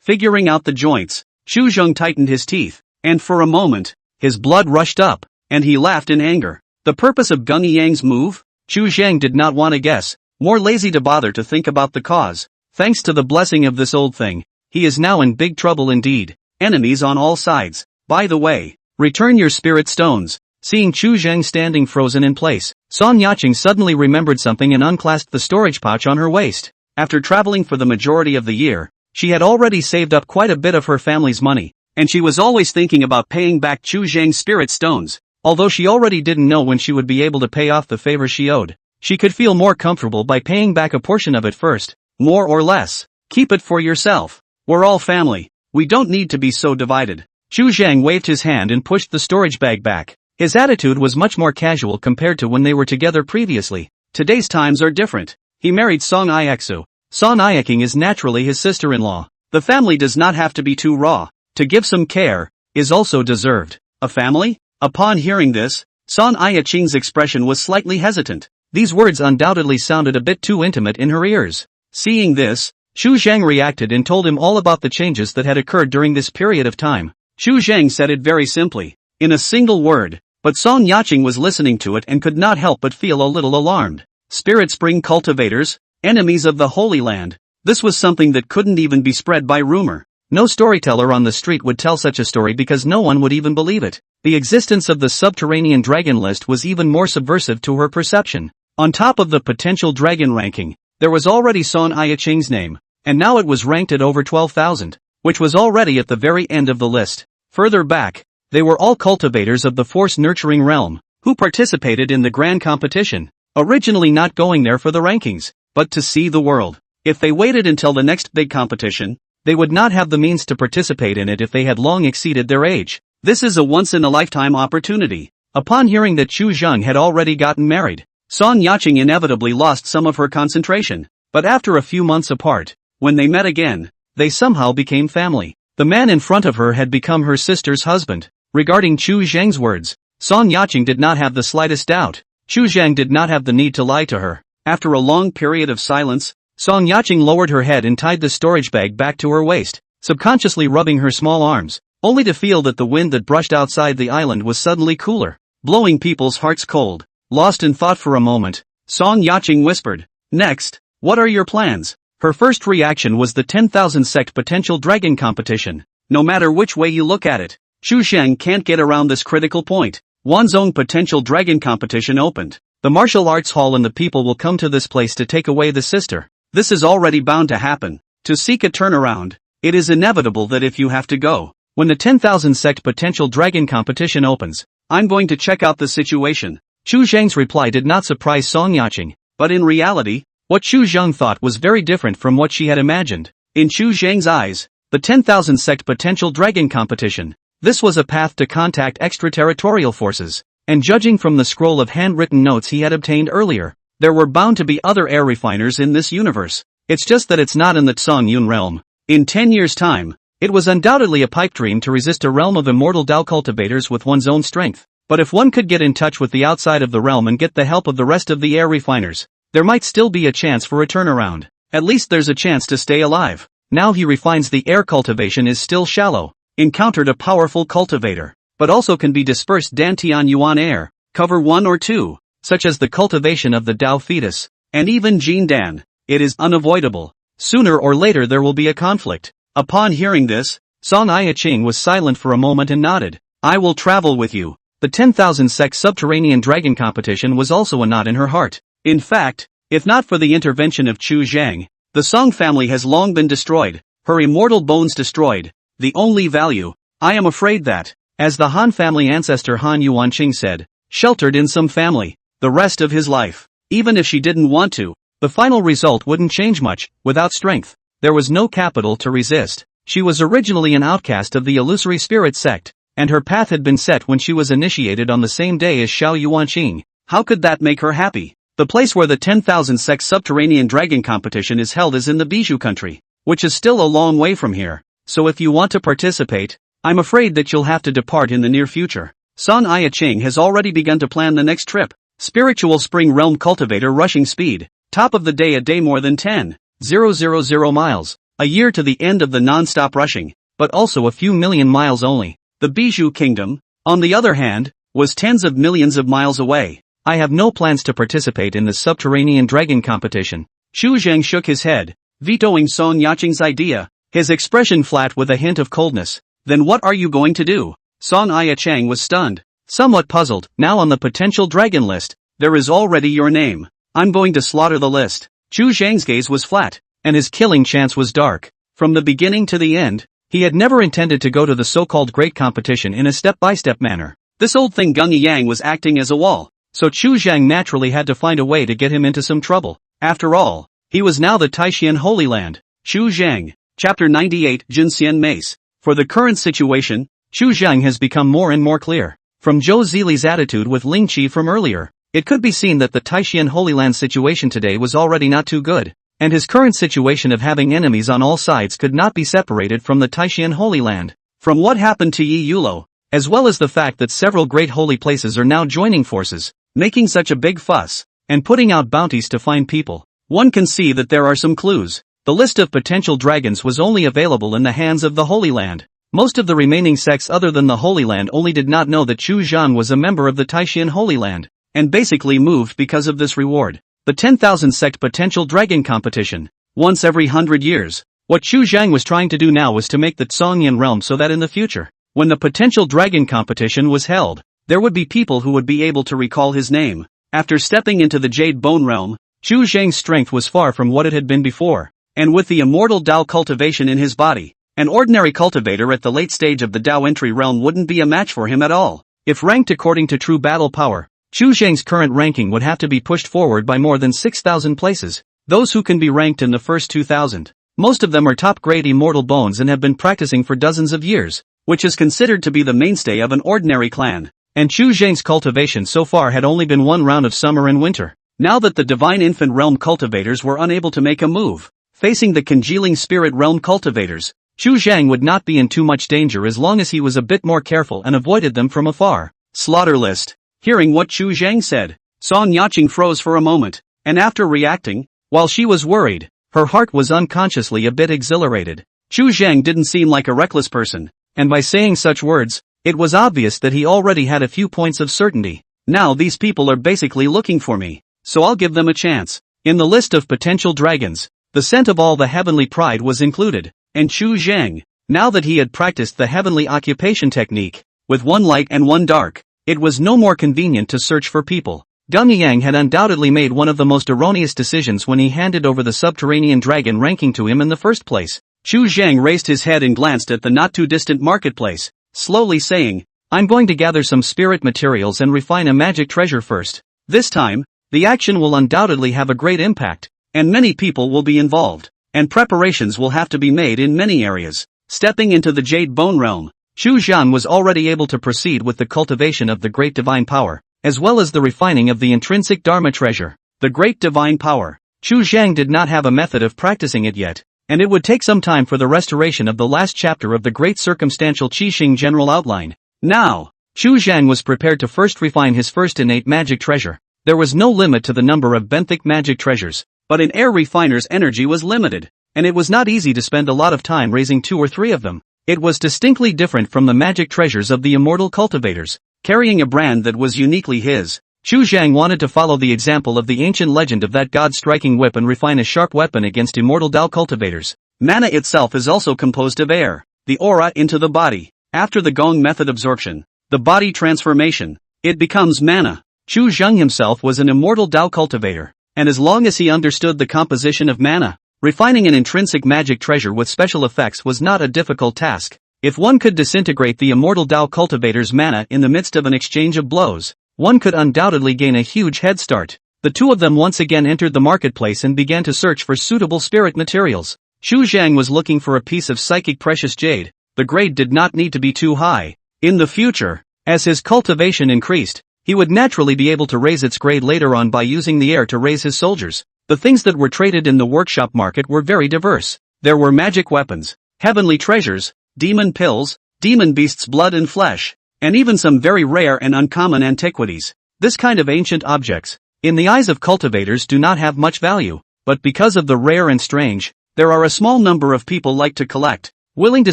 Figuring out the joints, Chu Zheng tightened his teeth, and for a moment, his blood rushed up, and he laughed in anger. The purpose of Gung Yang's move? Chu Zheng did not want to guess, more lazy to bother to think about the cause. Thanks to the blessing of this old thing, he is now in big trouble indeed. Enemies on all sides. By the way, return your spirit stones. Seeing Chu Zheng standing frozen in place, Song Yaching suddenly remembered something and unclasped the storage pouch on her waist. After traveling for the majority of the year, she had already saved up quite a bit of her family's money, and she was always thinking about paying back Chu Zheng's spirit stones. Although she already didn't know when she would be able to pay off the favor she owed, she could feel more comfortable by paying back a portion of it first. More or less. Keep it for yourself. We're all family. We don't need to be so divided. Chu Zheng waved his hand and pushed the storage bag back. His attitude was much more casual compared to when they were together previously. Today's times are different. He married Song Ai-Xu. Song Ai-King is naturally his sister-in-law. The family does not have to be too raw. To give some care is also deserved. A family? Upon hearing this, Song Ai-Ching's expression was slightly hesitant. These words undoubtedly sounded a bit too intimate in her ears. Seeing this, Chu Zheng reacted and told him all about the changes that had occurred during this period of time. Chu Zheng said it very simply, in a single word, but Song Yaching was listening to it and could not help but feel a little alarmed. Spirit Spring cultivators, enemies of the Holy Land. This was something that couldn't even be spread by rumor. No storyteller on the street would tell such a story because no one would even believe it. The existence of the subterranean dragon list was even more subversive to her perception. On top of the potential dragon ranking, there was already Song Ai-Ching's name, and now it was ranked at over 12,000, which was already at the very end of the list. Further back, they were all cultivators of the force-nurturing realm, who participated in the grand competition, originally not going there for the rankings, but to see the world. If they waited until the next big competition, they would not have the means to participate in it if they had long exceeded their age. This is a once-in-a-lifetime opportunity. Upon hearing that Chu Zheng had already gotten married, Song Yaching inevitably lost some of her concentration, but after a few months apart, when they met again, they somehow became family. The man in front of her had become her sister's husband. Regarding Chu Zheng's words, Song Yaching did not have the slightest doubt. Chu Zheng did not have the need to lie to her. After a long period of silence, Song Yaching lowered her head and tied the storage bag back to her waist, subconsciously rubbing her small arms, only to feel that the wind that brushed outside the island was suddenly cooler, blowing people's hearts cold. Lost in thought for a moment, Song Yaching whispered, "Next, what are your plans?" Her first reaction was the 10,000 sect potential dragon competition. No matter which way you look at it, Chu Zheng can't get around this critical point. Wanzhong potential dragon competition opened. The martial arts hall and the people will come to this place to take away the sister. This is already bound to happen. To seek a turnaround, it is inevitable that if you have to go, When the 10,000 sect potential dragon competition opens, I'm going to check out the situation. Chu Zhang's reply did not surprise Song Yaqing, but in reality, what Chu Zhang thought was very different from what she had imagined. In Chu Zhang's eyes, the 10,000 sect potential dragon competition, this was a path to contact extraterritorial forces, and judging from the scroll of handwritten notes he had obtained earlier, there were bound to be other air refiners in this universe. It's just that it's not in the Tsongyun realm. In 10 years' time, it was undoubtedly a pipe dream to resist a realm of immortal Dao cultivators with one's own strength. But if one could get in touch with the outside of the realm and get the help of the rest of the air refiners, there might still be a chance for a turnaround. At least there's a chance to stay alive. Now he refines the air cultivation is still shallow. Encountered a powerful cultivator, but also can be dispersed Dantian Yuan air, cover 1 or 2, such as the cultivation of the Dao fetus, and even Jin Dan. It is unavoidable. Sooner or later there will be a conflict. Upon hearing this, Song Yaqing was silent for a moment and nodded. I will travel with you. The 10,000 sect subterranean dragon competition was also a knot in her heart. In fact, if not for the intervention of Chu Zhang, the Song family has long been destroyed, her immortal bones destroyed. The only value, I am afraid that, as the Han family ancestor Han Yuanqing said, sheltered in some family, the rest of his life. Even if she didn't want to, the final result wouldn't change much. Without strength, there was no capital to resist. She was originally an outcast of the illusory spirit sect, and her path had been set when she was initiated on the same day as Xiao Yuanqing. How could that make her happy? The place where the 10,000 sect subterranean dragon competition is held is in the Bijou country, which is still a long way from here. So if you want to participate, I'm afraid that you'll have to depart in the near future. Song Yaqing has already begun to plan the next trip. Spiritual Spring Realm Cultivator Rushing Speed. Top of the day, a day more than 10,000 miles. A year to the end of the non-stop rushing, but also a few million miles only. The Bijou Kingdom, on the other hand, was tens of millions of miles away. I have no plans to participate in the subterranean dragon competition. Chu Zhang shook his head, vetoing Song Yaqing's idea, his expression flat with a hint of coldness. Then what are you going to do? Song Yaqing was stunned, somewhat puzzled. Now on the potential dragon list, there is already your name. I'm going to slaughter the list. Chu Zhang's gaze was flat, and his killing chance was dark. From the beginning to the end, he had never intended to go to the so-called great competition in a step-by-step manner. This old thing Gung Yang was acting as a wall, so Chu Zhang naturally had to find a way to get him into some trouble. After all, he was now the Taishan Holy Land. Chu Zhang, Chapter 98, Jinxian Mace. For the current situation, Chu Zhang has become more and more clear. From Zhou Zili's attitude with Ling Qi from earlier, it could be seen that the Taishan Holy Land situation today was already not too good, and his current situation of having enemies on all sides could not be separated from the Taishan Holy Land. From what happened to Yi Yulo, as well as the fact that several great holy places are now joining forces, making such a big fuss, and putting out bounties to find people, one can see that there are some clues. The list of potential dragons was only available in the hands of the Holy Land. Most of the remaining sects other than the Holy Land only did not know that Chu Zhang was a member of the Taishan Holy Land, and basically moved because of this reward. The 10,000 sect potential dragon competition, once every 100 years. What Chu Zhang was trying to do now was to make the Tsongyan realm so that in the future, when the potential dragon competition was held, there would be people who would be able to recall his name. After stepping into the Jade Bone realm, Chu Zhang's strength was far from what it had been before, and with the immortal Dao cultivation in his body, an ordinary cultivator at the late stage of the Dao entry realm wouldn't be a match for him at all. If ranked according to true battle power, Chu Zhang's current ranking would have to be pushed forward by more than 6,000 places. Those who can be ranked in the first 2,000, most of them are top-grade immortal bones and have been practicing for dozens of years, which is considered to be the mainstay of an ordinary clan. And Chu Zhang's cultivation so far had only been one round of summer and winter. Now that the Divine Infant Realm cultivators were unable to make a move, facing the congealing Spirit Realm cultivators, Chu Zhang would not be in too much danger as long as he was a bit more careful and avoided them from afar. Slaughter list. Hearing what Chu Zhang said, Song Yaqing froze for a moment, and after reacting, while she was worried, her heart was unconsciously a bit exhilarated. Chu Zhang didn't seem like a reckless person, and by saying such words, it was obvious that he already had a few points of certainty. Now these people are basically looking for me, so I'll give them a chance. In the list of potential dragons, the scent of all the heavenly pride was included, and Chu Zhang, now that he had practiced the heavenly occupation technique, with one light and one dark, it was no more convenient to search for people. Gung Yang had undoubtedly made one of the most erroneous decisions when he handed over the subterranean dragon ranking to him in the first place. Chu Zhang raised his head and glanced at the not-too-distant marketplace, slowly saying, "I'm going to gather some spirit materials and refine a magic treasure first. This time, the action will undoubtedly have a great impact, and many people will be involved, and preparations will have to be made in many areas." Stepping into the Jade Bone Realm, Chu Zhan was already able to proceed with the cultivation of the Great Divine Power, as well as the refining of the intrinsic Dharma treasure. The Great Divine Power. Chu Zhang did not have a method of practicing it yet, and it would take some time for the restoration of the last chapter of the Great Circumstantial Qixing General Outline. Now, Chu Zhang was prepared to first refine his first innate magic treasure. There was no limit to the number of benthic magic treasures, but an air refiner's energy was limited, and it was not easy to spend a lot of time raising 2 or 3 of them. It was distinctly different from the magic treasures of the immortal cultivators, carrying a brand that was uniquely his. Chu Zhang wanted to follow the example of the ancient legend of that god striking whip and refine a sharp weapon against immortal Dao cultivators. Mana itself is also composed of air, the aura into the body. After the Gong method absorption, the body transformation, it becomes mana. Chu Zhang himself was an immortal Dao cultivator, and as long as he understood the composition of mana, refining an intrinsic magic treasure with special effects was not a difficult task. If one could disintegrate the immortal Dao cultivator's mana in the midst of an exchange of blows, one could undoubtedly gain a huge head start. The two of them once again entered the marketplace and began to search for suitable spirit materials. Chu Zhang was looking for a piece of psychic precious jade. The grade did not need to be too high. In the future, as his cultivation increased, he would naturally be able to raise its grade later on by using the air to raise his soldiers. The things that were traded in the workshop market were very diverse. There were magic weapons, heavenly treasures, demon pills, demon beasts' blood and flesh, and even some very rare and uncommon antiquities. This kind of ancient objects, in the eyes of cultivators, do not have much value, but because of the rare and strange, there are a small number of people like to collect, willing to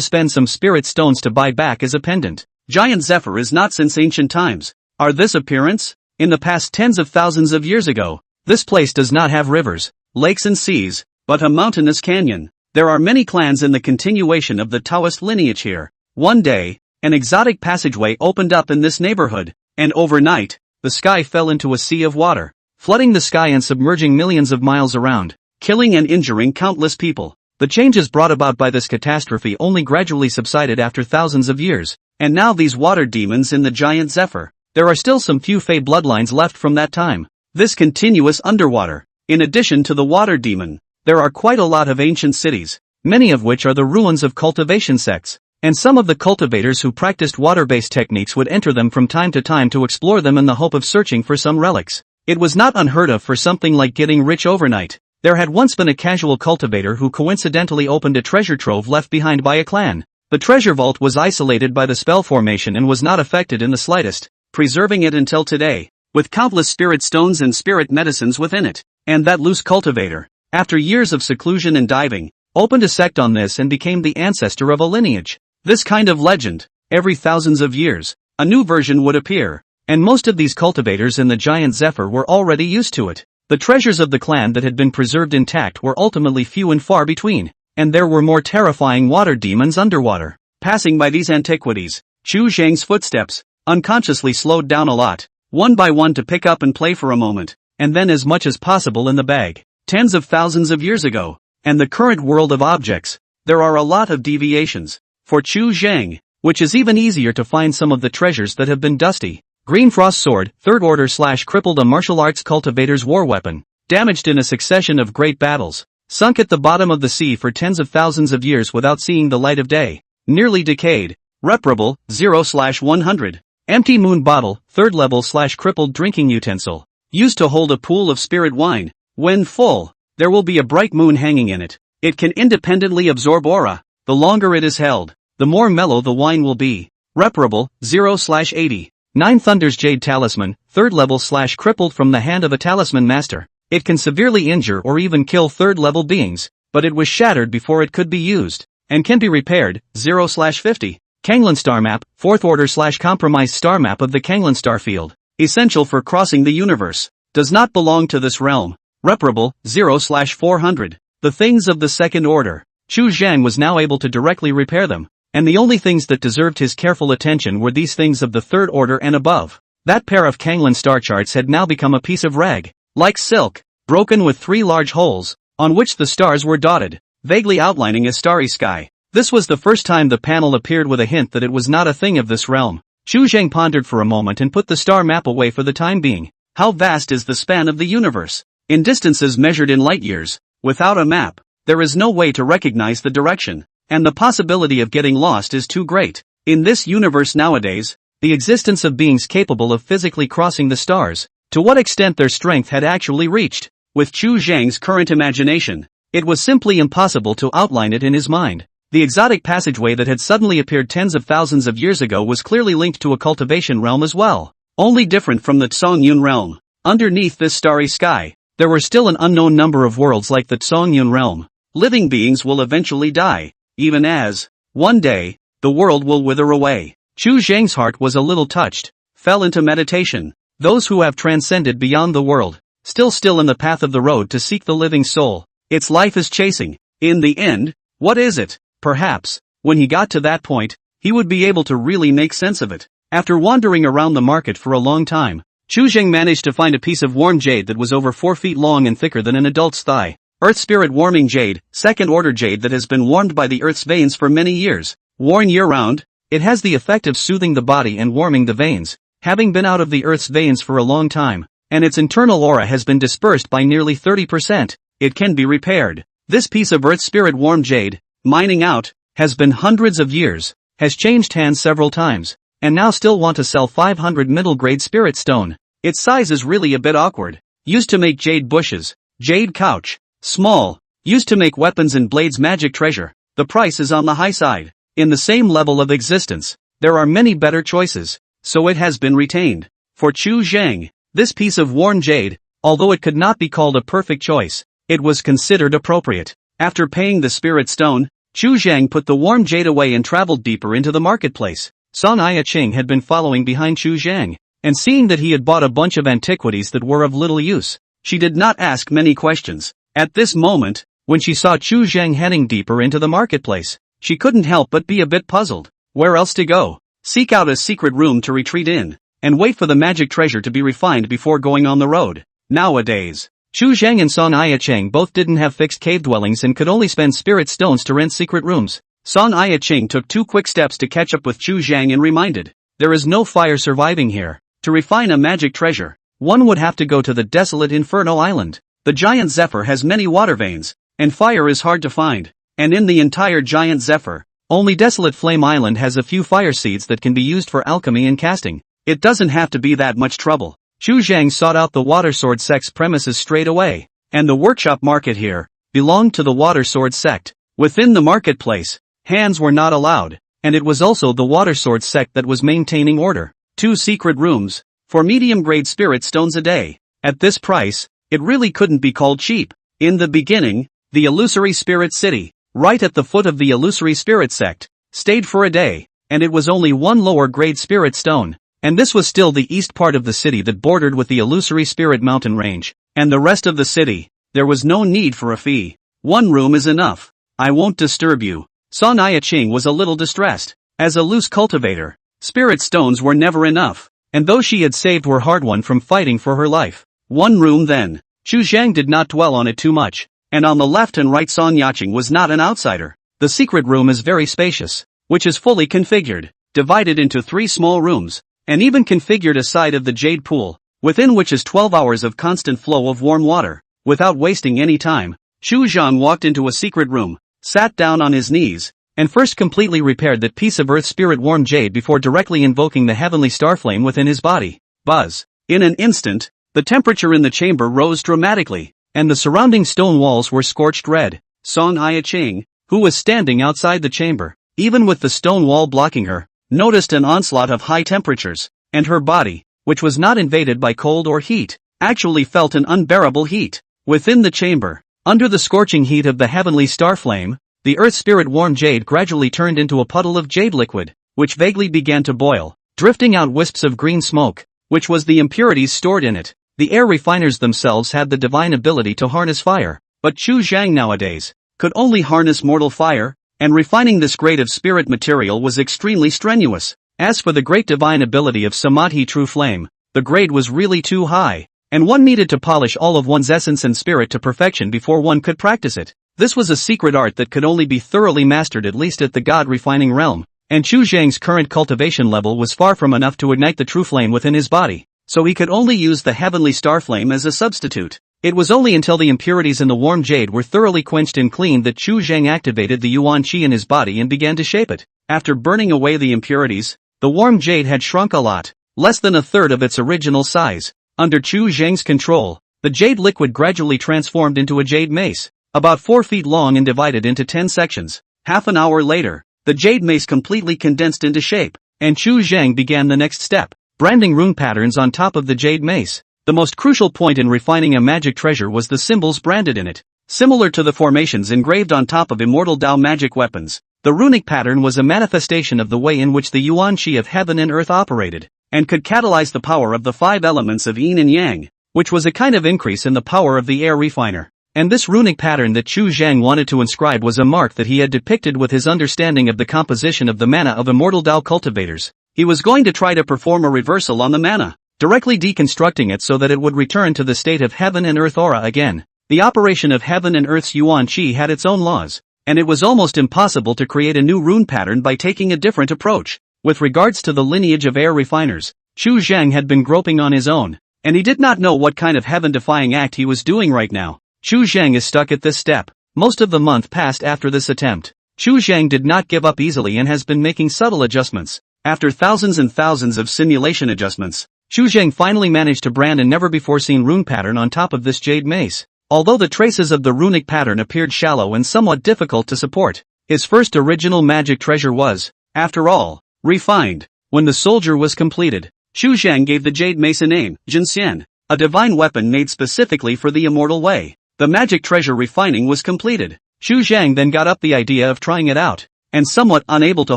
spend some spirit stones to buy back as a pendant. Giant Zephyr is not since ancient times. Are this appearance? In the past tens of thousands of years ago, this place does not have rivers, lakes and seas, but a mountainous canyon. There are many clans in the continuation of the Taoist lineage here. One day, an exotic passageway opened up in this neighborhood, and overnight, the sky fell into a sea of water, flooding the sky and submerging millions of miles around, killing and injuring countless people. The changes brought about by this catastrophe only gradually subsided after thousands of years, and now these water demons in the giant Zephyr. There are still some few Fey bloodlines left from that time. This continuous underwater. In addition to the water demon, there are quite a lot of ancient cities, many of which are the ruins of cultivation sects, and some of the cultivators who practiced water-based techniques would enter them from time to time to explore them in the hope of searching for some relics. It was not unheard of for something like getting rich overnight. There had once been a casual cultivator who coincidentally opened a treasure trove left behind by a clan. The treasure vault was isolated by the spell formation and was not affected in the slightest, preserving it until today, with countless spirit stones and spirit medicines within it. And that loose cultivator, after years of seclusion and diving, opened a sect on this and became the ancestor of a lineage. This kind of legend, every thousands of years, a new version would appear, and most of these cultivators in the giant Zephyr were already used to it. The treasures of the clan that had been preserved intact were ultimately few and far between, and there were more terrifying water demons underwater. Passing by these antiquities, Chu Zhang's footsteps unconsciously slowed down a lot, one by one, to pick up and play for a moment, and then as much as possible in the bag. Tens of thousands of years ago, and the current world of objects, there are a lot of deviations. For Chu Zhang, which is even easier to find some of the treasures that have been dusty. Green Frost Sword, 3rd Order / crippled, a martial arts cultivator's war weapon, damaged in a succession of great battles, sunk at the bottom of the sea for tens of thousands of years without seeing the light of day, nearly decayed. Reparable, 0/100. Empty moon bottle, 3rd level / crippled drinking utensil, used to hold a pool of spirit wine. When full, there will be a bright moon hanging in it. It can independently absorb aura. The longer it is held, the more mellow the wine will be. Reparable, 0/80. 9 Thunder's Jade Talisman, 3rd level / crippled, from the hand of a talisman master. It can severely injure or even kill 3rd level beings, but it was shattered before it could be used, and can be repaired. 0/50. Kanglan Star Map, 4th Order / compromised star map of the Kanglan Star Field, essential for crossing the universe. Does not belong to this realm. Reparable, 0/400. The things of the 2nd Order. Chu Zhang was now able to directly repair them, and the only things that deserved his careful attention were these things of the 3rd Order and above. That pair of Kanglan star charts had now become a piece of rag, like silk, broken with 3 large holes, on which the stars were dotted. vaguely outlining a starry sky. This was the first time the panel appeared with a hint that it was not a thing of this realm. Chu Zhang pondered for a moment and put the star map away for the time being. How vast is the span of the universe? In distances measured in light years. Without a map, there is no way to recognize the direction, and the possibility of getting lost is too great. In this universe nowadays, the existence of beings capable of physically crossing the stars, to what extent their strength had actually reached. With Chu Zhang's current imagination, it was simply impossible to outline it in his mind. The exotic passageway that had suddenly appeared tens of thousands of years ago was clearly linked to a cultivation realm as well, only different from the Tsongyun realm. Underneath this starry sky, there were still an unknown number of worlds like the Tsongyun realm. Living beings will eventually die, even as, one day, the world will wither away. Chu Zhang's heart was a little touched, fell into meditation. Those who have transcended beyond the world, still in the path of the road to seek the living soul, its life is chasing. In the end, what is it? Perhaps, when he got to that point, he would be able to really make sense of it. After wandering around the market for a long time, Chu Zhang managed to find a piece of warm jade that was over 4 feet long and thicker than an adult's thigh. Earth Spirit Warming Jade, second-order jade that has been warmed by the Earth's veins for many years. Worn year-round, it has the effect of soothing the body and warming the veins, having been out of the Earth's veins for a long time, and its internal aura has been dispersed by nearly 30%. It can be repaired. This piece of Earth Spirit Warm Jade, mining out, has been hundreds of years, has changed hands several times, and now still want to sell 500 middle-grade spirit stone. Its size is really a bit awkward. Used to make jade bushes, jade couch, small, used to make weapons and blades magic treasure. The price is on the high side. In the same level of existence, there are many better choices, so it has been retained. For Chu Zhang, this piece of worn jade, although it could not be called a perfect choice, it was considered appropriate. After paying the spirit stone, Chu Zhang put the warm jade away and traveled deeper into the marketplace. Song Ching had been following behind Chu Zhang, and seeing that he had bought a bunch of antiquities that were of little use, she did not ask many questions. At this moment, when she saw Chu Zhang heading deeper into the marketplace, she couldn't help but be a bit puzzled. Where else to go? Seek out a secret room to retreat in, and wait for the magic treasure to be refined before going on the road. Nowadays, Chu Zhang and Song Ching both didn't have fixed cave dwellings and could only spend spirit stones to rent secret rooms. Song Ching took 2 quick steps to catch up with Chu Zhang and reminded, there is no fire surviving here. To refine a magic treasure, one would have to go to the desolate Inferno Island. The giant Zephyr has many water veins, and fire is hard to find. And in the entire giant Zephyr, only Desolate Flame Island has a few fire seeds that can be used for alchemy and casting. It doesn't have to be that much trouble. Chu Zhang sought out the Water Sword sect's premises straight away, and the workshop market here belonged to the Water Sword sect. Within the marketplace, hands were not allowed, and it was also the Water Sword sect that was maintaining order. 2 secret rooms, for medium-grade spirit stones a day. At this price, it really couldn't be called cheap. In the beginning, the Illusory Spirit City, right at the foot of the Illusory Spirit sect, stayed for a day, and it was only 1 lower-grade spirit stone. And this was still the east part of the city that bordered with the Illusory Spirit Mountain Range, and the rest of the city, there was no need for a fee. 1 room is enough. I won't disturb you. Song Ching was a little distressed. As a loose cultivator, spirit stones were never enough, and those she had saved were hard-won from fighting for her life. 1 room then. Chu Zhang did not dwell on it too much, and on the left and right Song Ching was not an outsider. The secret room is very spacious, which is fully configured, divided into 3 small rooms, and even configured a side of the jade pool, within which is 12 hours of constant flow of warm water. Without wasting any time, Chu Zhang walked into a secret room, sat down on his knees, and first completely repaired that piece of Earth Spirit Warm Jade before directly invoking the heavenly starflame within his body. Buzz! In an instant, the temperature in the chamber rose dramatically, and the surrounding stone walls were scorched red. Song Ching, who was standing outside the chamber, even with the stone wall blocking her, noticed an onslaught of high temperatures, and her body, which was not invaded by cold or heat, actually felt an unbearable heat. Within the chamber, under the scorching heat of the heavenly starflame, the Earth Spirit Warm Jade gradually turned into a puddle of jade liquid, which vaguely began to boil, drifting out wisps of green smoke, which was the impurities stored in it. The air refiners themselves had the divine ability to harness fire, but Chu Zhang nowadays could only harness mortal fire, and refining this grade of spirit material was extremely strenuous. As for the great divine ability of Samadhi True Flame, the grade was really too high, and one needed to polish all of one's essence and spirit to perfection before one could practice it. This was a secret art that could only be thoroughly mastered at least at the god-refining realm, and Chu Zhang's current cultivation level was far from enough to ignite the true flame within his body, so he could only use the heavenly star flame as a substitute. It was only until the impurities in the warm jade were thoroughly quenched and cleaned that Chu Zhang activated the yuan qi in his body and began to shape it. After burning away the impurities, the warm jade had shrunk a lot, less than a third of its original size. Under Chu Zhang's control, the jade liquid gradually transformed into a jade mace, about 4 feet long and divided into 10 sections. Half an hour later, the jade mace completely condensed into shape, and Chu Zhang began the next step, branding rune patterns on top of the jade mace. The most crucial point in refining a magic treasure was the symbols branded in it. Similar to the formations engraved on top of immortal Dao magic weapons, the runic pattern was a manifestation of the way in which the yuan qi of heaven and earth operated, and could catalyze the power of the 5 elements of yin and yang, which was a kind of increase in the power of the air refiner. And this runic pattern that Chu Zhang wanted to inscribe was a mark that he had depicted with his understanding of the composition of the mana of immortal Dao cultivators. He was going to try to perform a reversal on the mana, directly deconstructing it so that it would return to the state of heaven and earth aura again. The operation of heaven and earth's yuan qi had its own laws, and it was almost impossible to create a new rune pattern by taking a different approach. With regards to the lineage of air refiners, Chu Zhang had been groping on his own, and he did not know what kind of heaven-defying act he was doing right now. Chu Zhang is stuck at this step. Most of the month passed after this attempt. Chu Zhang did not give up easily and has been making subtle adjustments. After thousands and thousands of simulation adjustments, Chu Zhang finally managed to brand a never-before-seen rune pattern on top of this jade mace. Although the traces of the runic pattern appeared shallow and somewhat difficult to support, his first original magic treasure was, after all, refined. When the soldier was completed, Chu Zhang gave the jade mace a name, Jinxian, a divine weapon made specifically for the immortal way. The magic treasure refining was completed. Chu Zhang then got up the idea of trying it out, and somewhat unable to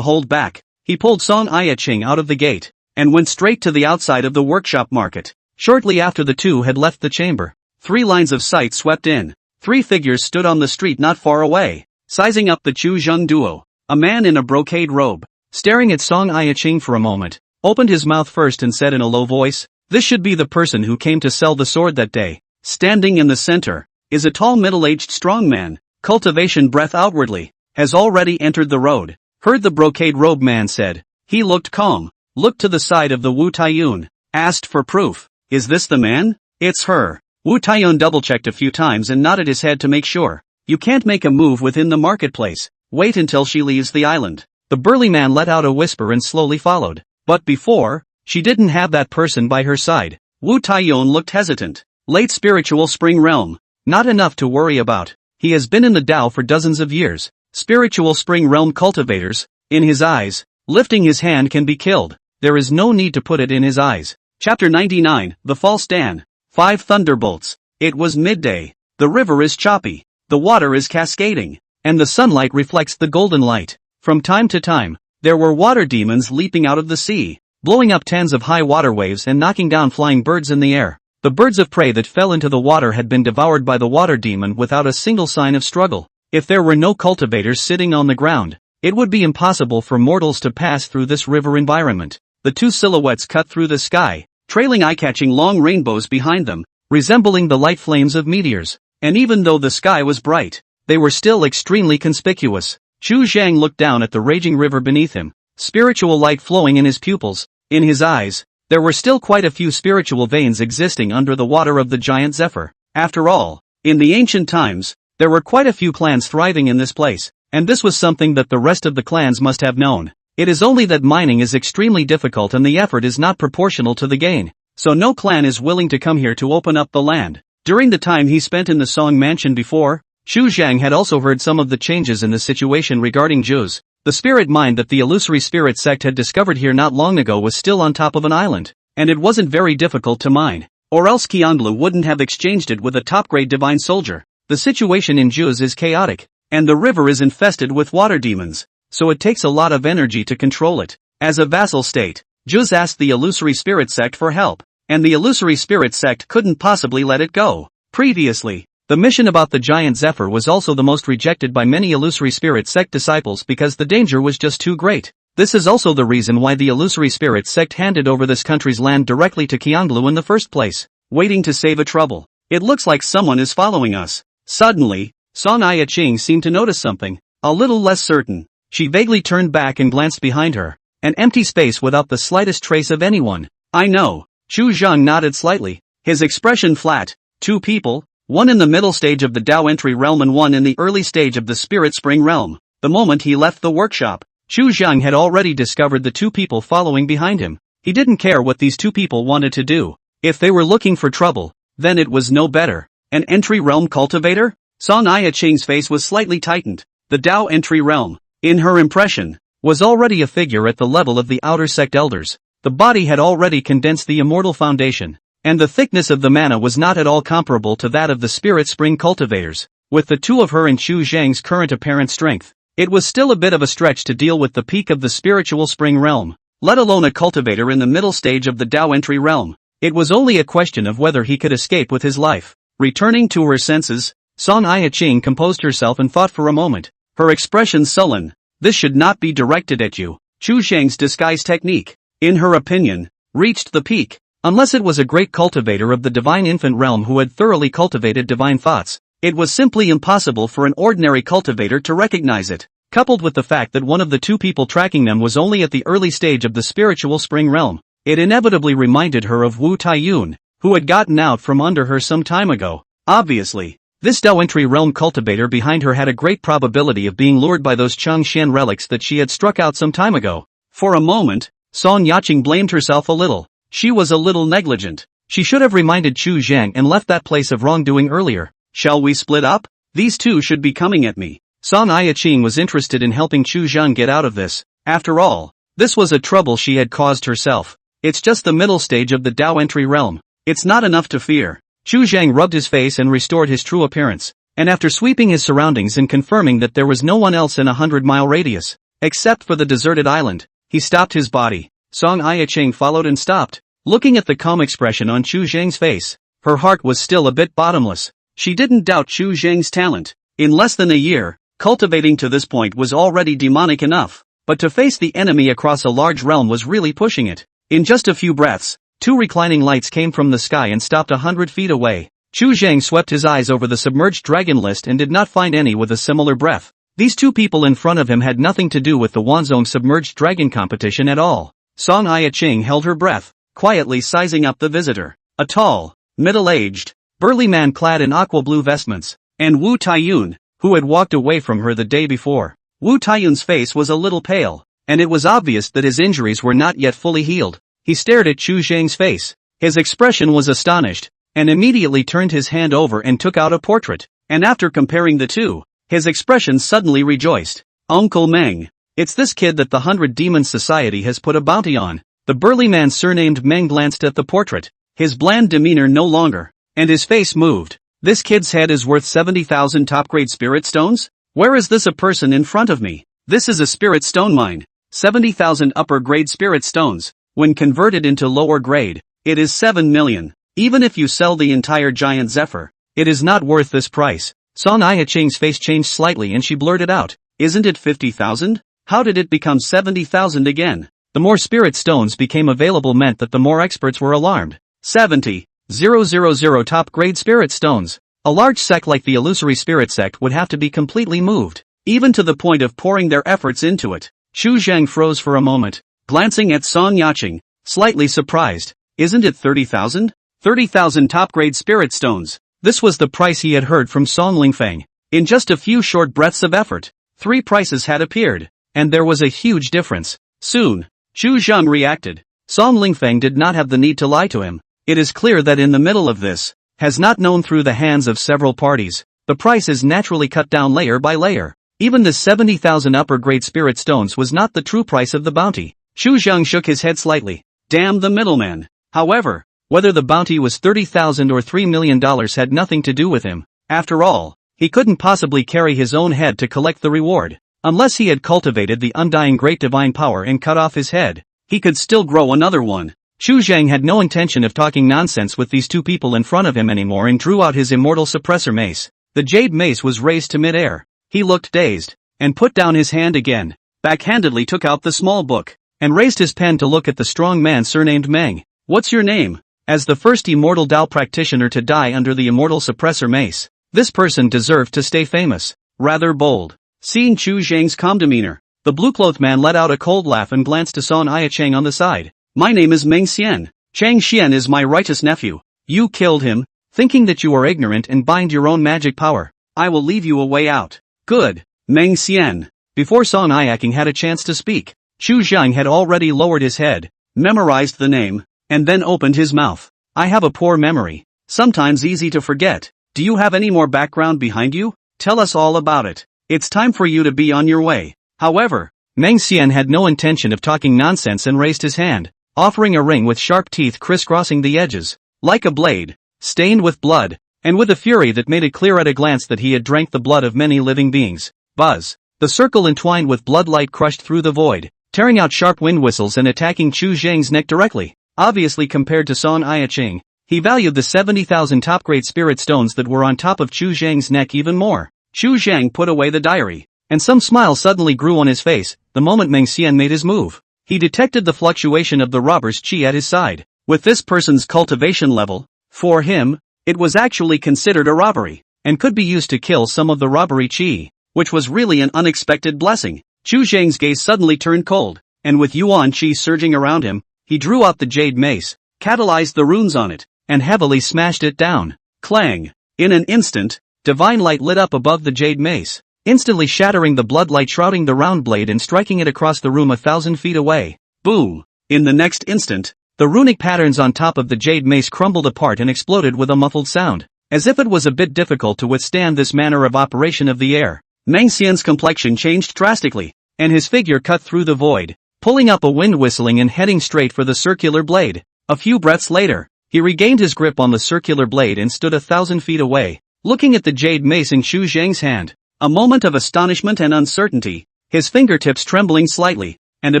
hold back, he pulled Song Ayaching out of the gate, and went straight to the outside of the workshop market. Shortly after the two had left the chamber, 3 lines of sight swept in. 3 figures stood on the street not far away, sizing up the Chu Zheng duo. A man in a brocade robe, staring at Song Ayaching for a moment, opened his mouth first and said in a low voice, "This should be the person who came to sell the sword that day." Standing in the center is a tall middle-aged strong man, cultivation breath outwardly, has already entered the road. Heard the brocade robe man said. He looked calm, looked to the side of the Wu Taiyun, asked for proof. "Is this the man?" "It's her." Wu Taiyun double-checked a few times and nodded his head to make sure. "You can't make a move within the marketplace. Wait until she leaves the island." The burly man let out a whisper and slowly followed. But before, she didn't have that person by her side. Wu Taiyun looked hesitant. Late spiritual spring realm. Not enough to worry about. He has been in the Tao for dozens of years. Spiritual spring realm cultivators, in his eyes, lifting his hand can be killed. There is no need to put it in his eyes. Chapter 99, The False Dan. 5 Thunderbolts. It was midday. The river is choppy. The water is cascading, and the sunlight reflects the golden light. From time to time, there were water demons leaping out of the sea, blowing up tens of high water waves and knocking down flying birds in the air. The birds of prey that fell into the water had been devoured by the water demon without a single sign of struggle. If there were no cultivators sitting on the ground, it would be impossible for mortals to pass through this river environment. The 2 silhouettes cut through the sky, trailing eye-catching long rainbows behind them, resembling the light flames of meteors. And even though the sky was bright, they were still extremely conspicuous. Chu Zhang looked down at the raging river beneath him, spiritual light flowing in his pupils. In his eyes, there were still quite a few spiritual veins existing under the water of the giant Zephyr. After all, in the ancient times, there were quite a few clans thriving in this place, and this was something that the rest of the clans must have known. It is only that mining is extremely difficult and the effort is not proportional to the gain, so no clan is willing to come here to open up the land. During the time he spent in the Song Mansion before, Chu Zhang had also heard some of the changes in the situation regarding Juz. The spirit mine that the illusory spirit sect had discovered here not long ago was still on top of an island, and it wasn't very difficult to mine, or else Qianlu wouldn't have exchanged it with a top-grade divine soldier. The situation in Juz is chaotic, and the river is infested with water demons, so it takes a lot of energy to control it. As a vassal state, Juz asked the illusory spirit sect for help, and the illusory spirit sect couldn't possibly let it go. Previously, the mission about the giant Zephyr was also the most rejected by many illusory spirit sect disciples because the danger was just too great. This is also the reason why the illusory spirit sect handed over this country's land directly to Qianlu in the first place, waiting to save a trouble. "It looks like someone is following us." Suddenly, Song Ai-ching seemed to notice something, a little less certain. She vaguely turned back and glanced behind her. An empty space without the slightest trace of anyone. I know. Chu Zhang nodded slightly, his expression flat. Two people, one in the middle stage of the Dao entry realm and one in the early stage of the Spirit Spring realm. The moment he left the workshop, Chu Zhang had already discovered the two people following behind him. He didn't care what these two people wanted to do. If they were looking for trouble, then it was no better. An entry realm cultivator? Song Ai-ching's face was slightly tightened. The Dao entry realm, in her impression, was already a figure at the level of the outer sect elders. The body had already condensed the immortal foundation, and the thickness of the mana was not at all comparable to that of the Spirit Spring cultivators. With the two of her and Chu Zhang's current apparent strength, it was still a bit of a stretch to deal with the peak of the Spiritual Spring realm, let alone a cultivator in the middle stage of the Dao entry realm. It was only a question of whether he could escape with his life. Returning to her senses, Song Ai-ching composed herself and thought for a moment, her expression sullen. This should not be directed at you. Chu Zhang's disguise technique, in her opinion, reached the peak. Unless it was a great cultivator of the divine infant realm who had thoroughly cultivated divine thoughts, it was simply impossible for an ordinary cultivator to recognize it. Coupled with the fact that one of the two people tracking them was only at the early stage of the Spiritual Spring realm, it inevitably reminded her of Wu Taiyun, who had gotten out from under her some time ago. Obviously, this Dao entry realm cultivator behind her had a great probability of being lured by those Changshan relics that she had struck out some time ago. For a moment, Song Ai-ching blamed herself a little. She was a little negligent. She should have reminded Chu Zhang and left that place of wrongdoing earlier. Shall we split up? These two should be coming at me. Song Ai-ching was interested in helping Chu Zhang get out of this. After all, this was a trouble she had caused herself. It's just the middle stage of the Dao entry realm. It's not enough to fear. Chu Zhang rubbed his face and restored his true appearance, and after sweeping his surroundings and confirming that there was no one else in a 100-mile radius, except for the deserted island, he stopped his body. Song Ai-ching followed and stopped. Looking at the calm expression on Chu Zhang's face, her heart was still a bit bottomless. She didn't doubt Chu Zhang's talent. In less than a year, cultivating to this point was already demonic enough, but to face the enemy across a large realm was really pushing it. In just a few breaths, two reclining lights came from the sky and stopped 100 feet away. Chu Zhang swept his eyes over the submerged dragon list and did not find any with a similar breath. These two people in front of him had nothing to do with the Wanzhong submerged dragon competition at all. Song Ai-ching held her breath, quietly sizing up the visitor. A tall, middle-aged, burly man clad in aqua-blue vestments, and Wu Taiyun, who had walked away from her the day before. Wu Taiyun's face was a little pale, and it was obvious that his injuries were not yet fully healed. He stared at Chu Zhang's face. His expression was astonished, and immediately turned his hand over and took out a portrait, and after comparing the two, his expression suddenly rejoiced. Uncle Meng. It's this kid that the 100 Demons Society has put a bounty on. The burly man surnamed Meng glanced at the portrait, his bland demeanor no longer, and his face moved. This kid's head is worth 70,000 top-grade spirit stones? Where is this a person in front of me? This is a spirit stone mine. 70,000 upper-grade spirit stones. When converted into lower grade, it is 7 million. Even if you sell the entire giant Zephyr, it is not worth this price. Song Ai-ching's face changed slightly and she blurted out, isn't it 50,000? How did it become 70,000 again? The more spirit stones became available meant that the more experts were alarmed. 70,000 top-grade spirit stones. A large sect like the illusory spirit sect would have to be completely moved, even to the point of pouring their efforts into it. Chu Zhang froze for a moment, glancing at Song Ai-ching, slightly surprised. Isn't it 30,000? 30,000 top-grade spirit stones. This was the price he had heard from Song Lingfeng. In just a few short breaths of effort, 3 prices had appeared, and there was a huge difference. Soon, Chu Zhang reacted. Song Lingfeng did not have the need to lie to him. It is clear that in the middle of this, has not known through the hands of several parties, the price is naturally cut down layer by layer. Even the 70,000 upper-grade spirit stones was not the true price of the bounty. Chu Zhang shook his head slightly. Damn the middleman. However, whether the bounty was 30,000 or $3 million had nothing to do with him. After all, he couldn't possibly carry his own head to collect the reward. Unless he had cultivated the undying great divine power and cut off his head, he could still grow another one. Chu Zhang had no intention of talking nonsense with these two people in front of him anymore and drew out his immortal suppressor mace. The jade mace was raised to mid-air. He looked dazed, and put down his hand again, backhandedly took out the small book, and raised his pen to look at the strong man surnamed Meng. What's your name? As the first immortal Dao practitioner to die under the immortal suppressor mace, This person deserved to stay famous. Rather bold. Seeing Chu Zhang's calm demeanor, the blue-clothed man let out a cold laugh and glanced to Song Ia Chang on the side. My name is Meng Xian. Chang Xian is my righteous nephew. You killed him, thinking that you are ignorant and bind your own magic power. I will leave you a way out. Good. Meng Xian. Before Song Ia Chang had a chance to speak, Chu Zhang had already lowered his head, memorized the name, and then opened his mouth. I have a poor memory. Sometimes easy to forget. Do you have any more background behind you? Tell us all about it. It's time for you to be on your way. However, Meng Xian had no intention of talking nonsense and raised his hand, offering a ring with sharp teeth crisscrossing the edges, like a blade, stained with blood, and with a fury that made it clear at a glance that he had drank the blood of many living beings. Buzz. The circle entwined with blood light crushed through the void, tearing out sharp wind whistles and attacking Chu Zhang's neck directly. Obviously compared to Song Ia Chang, he valued the 70,000 top-grade spirit stones that were on top of Chu Zhang's neck even more. Chu Zhang put away the diary, and some smile suddenly grew on his face the moment Meng Xian made his move. He detected the fluctuation of the robber's chi at his side. With this person's cultivation level, for him, it was actually considered a robbery, and could be used to kill some of the robbery chi, which was really an unexpected blessing. Chu Zhang's gaze suddenly turned cold, and with yuan chi surging around him, he drew out the jade mace, catalyzed the runes on it, and heavily smashed it down. Clang! In an instant, divine light lit up above the jade mace, instantly shattering the blood light shrouding the round blade and striking it across the room 1,000 feet away. Boom! In the next instant, the runic patterns on top of the jade mace crumbled apart and exploded with a muffled sound, as if it was a bit difficult to withstand this manner of operation of the air. Meng Xian's complexion changed drastically, and his figure cut through the void, pulling up a wind whistling and heading straight for the circular blade. A few breaths later, he regained his grip on the circular blade and stood 1,000 feet away, looking at the jade mace in Chu Zhang's hand. A moment of astonishment and uncertainty, his fingertips trembling slightly, and a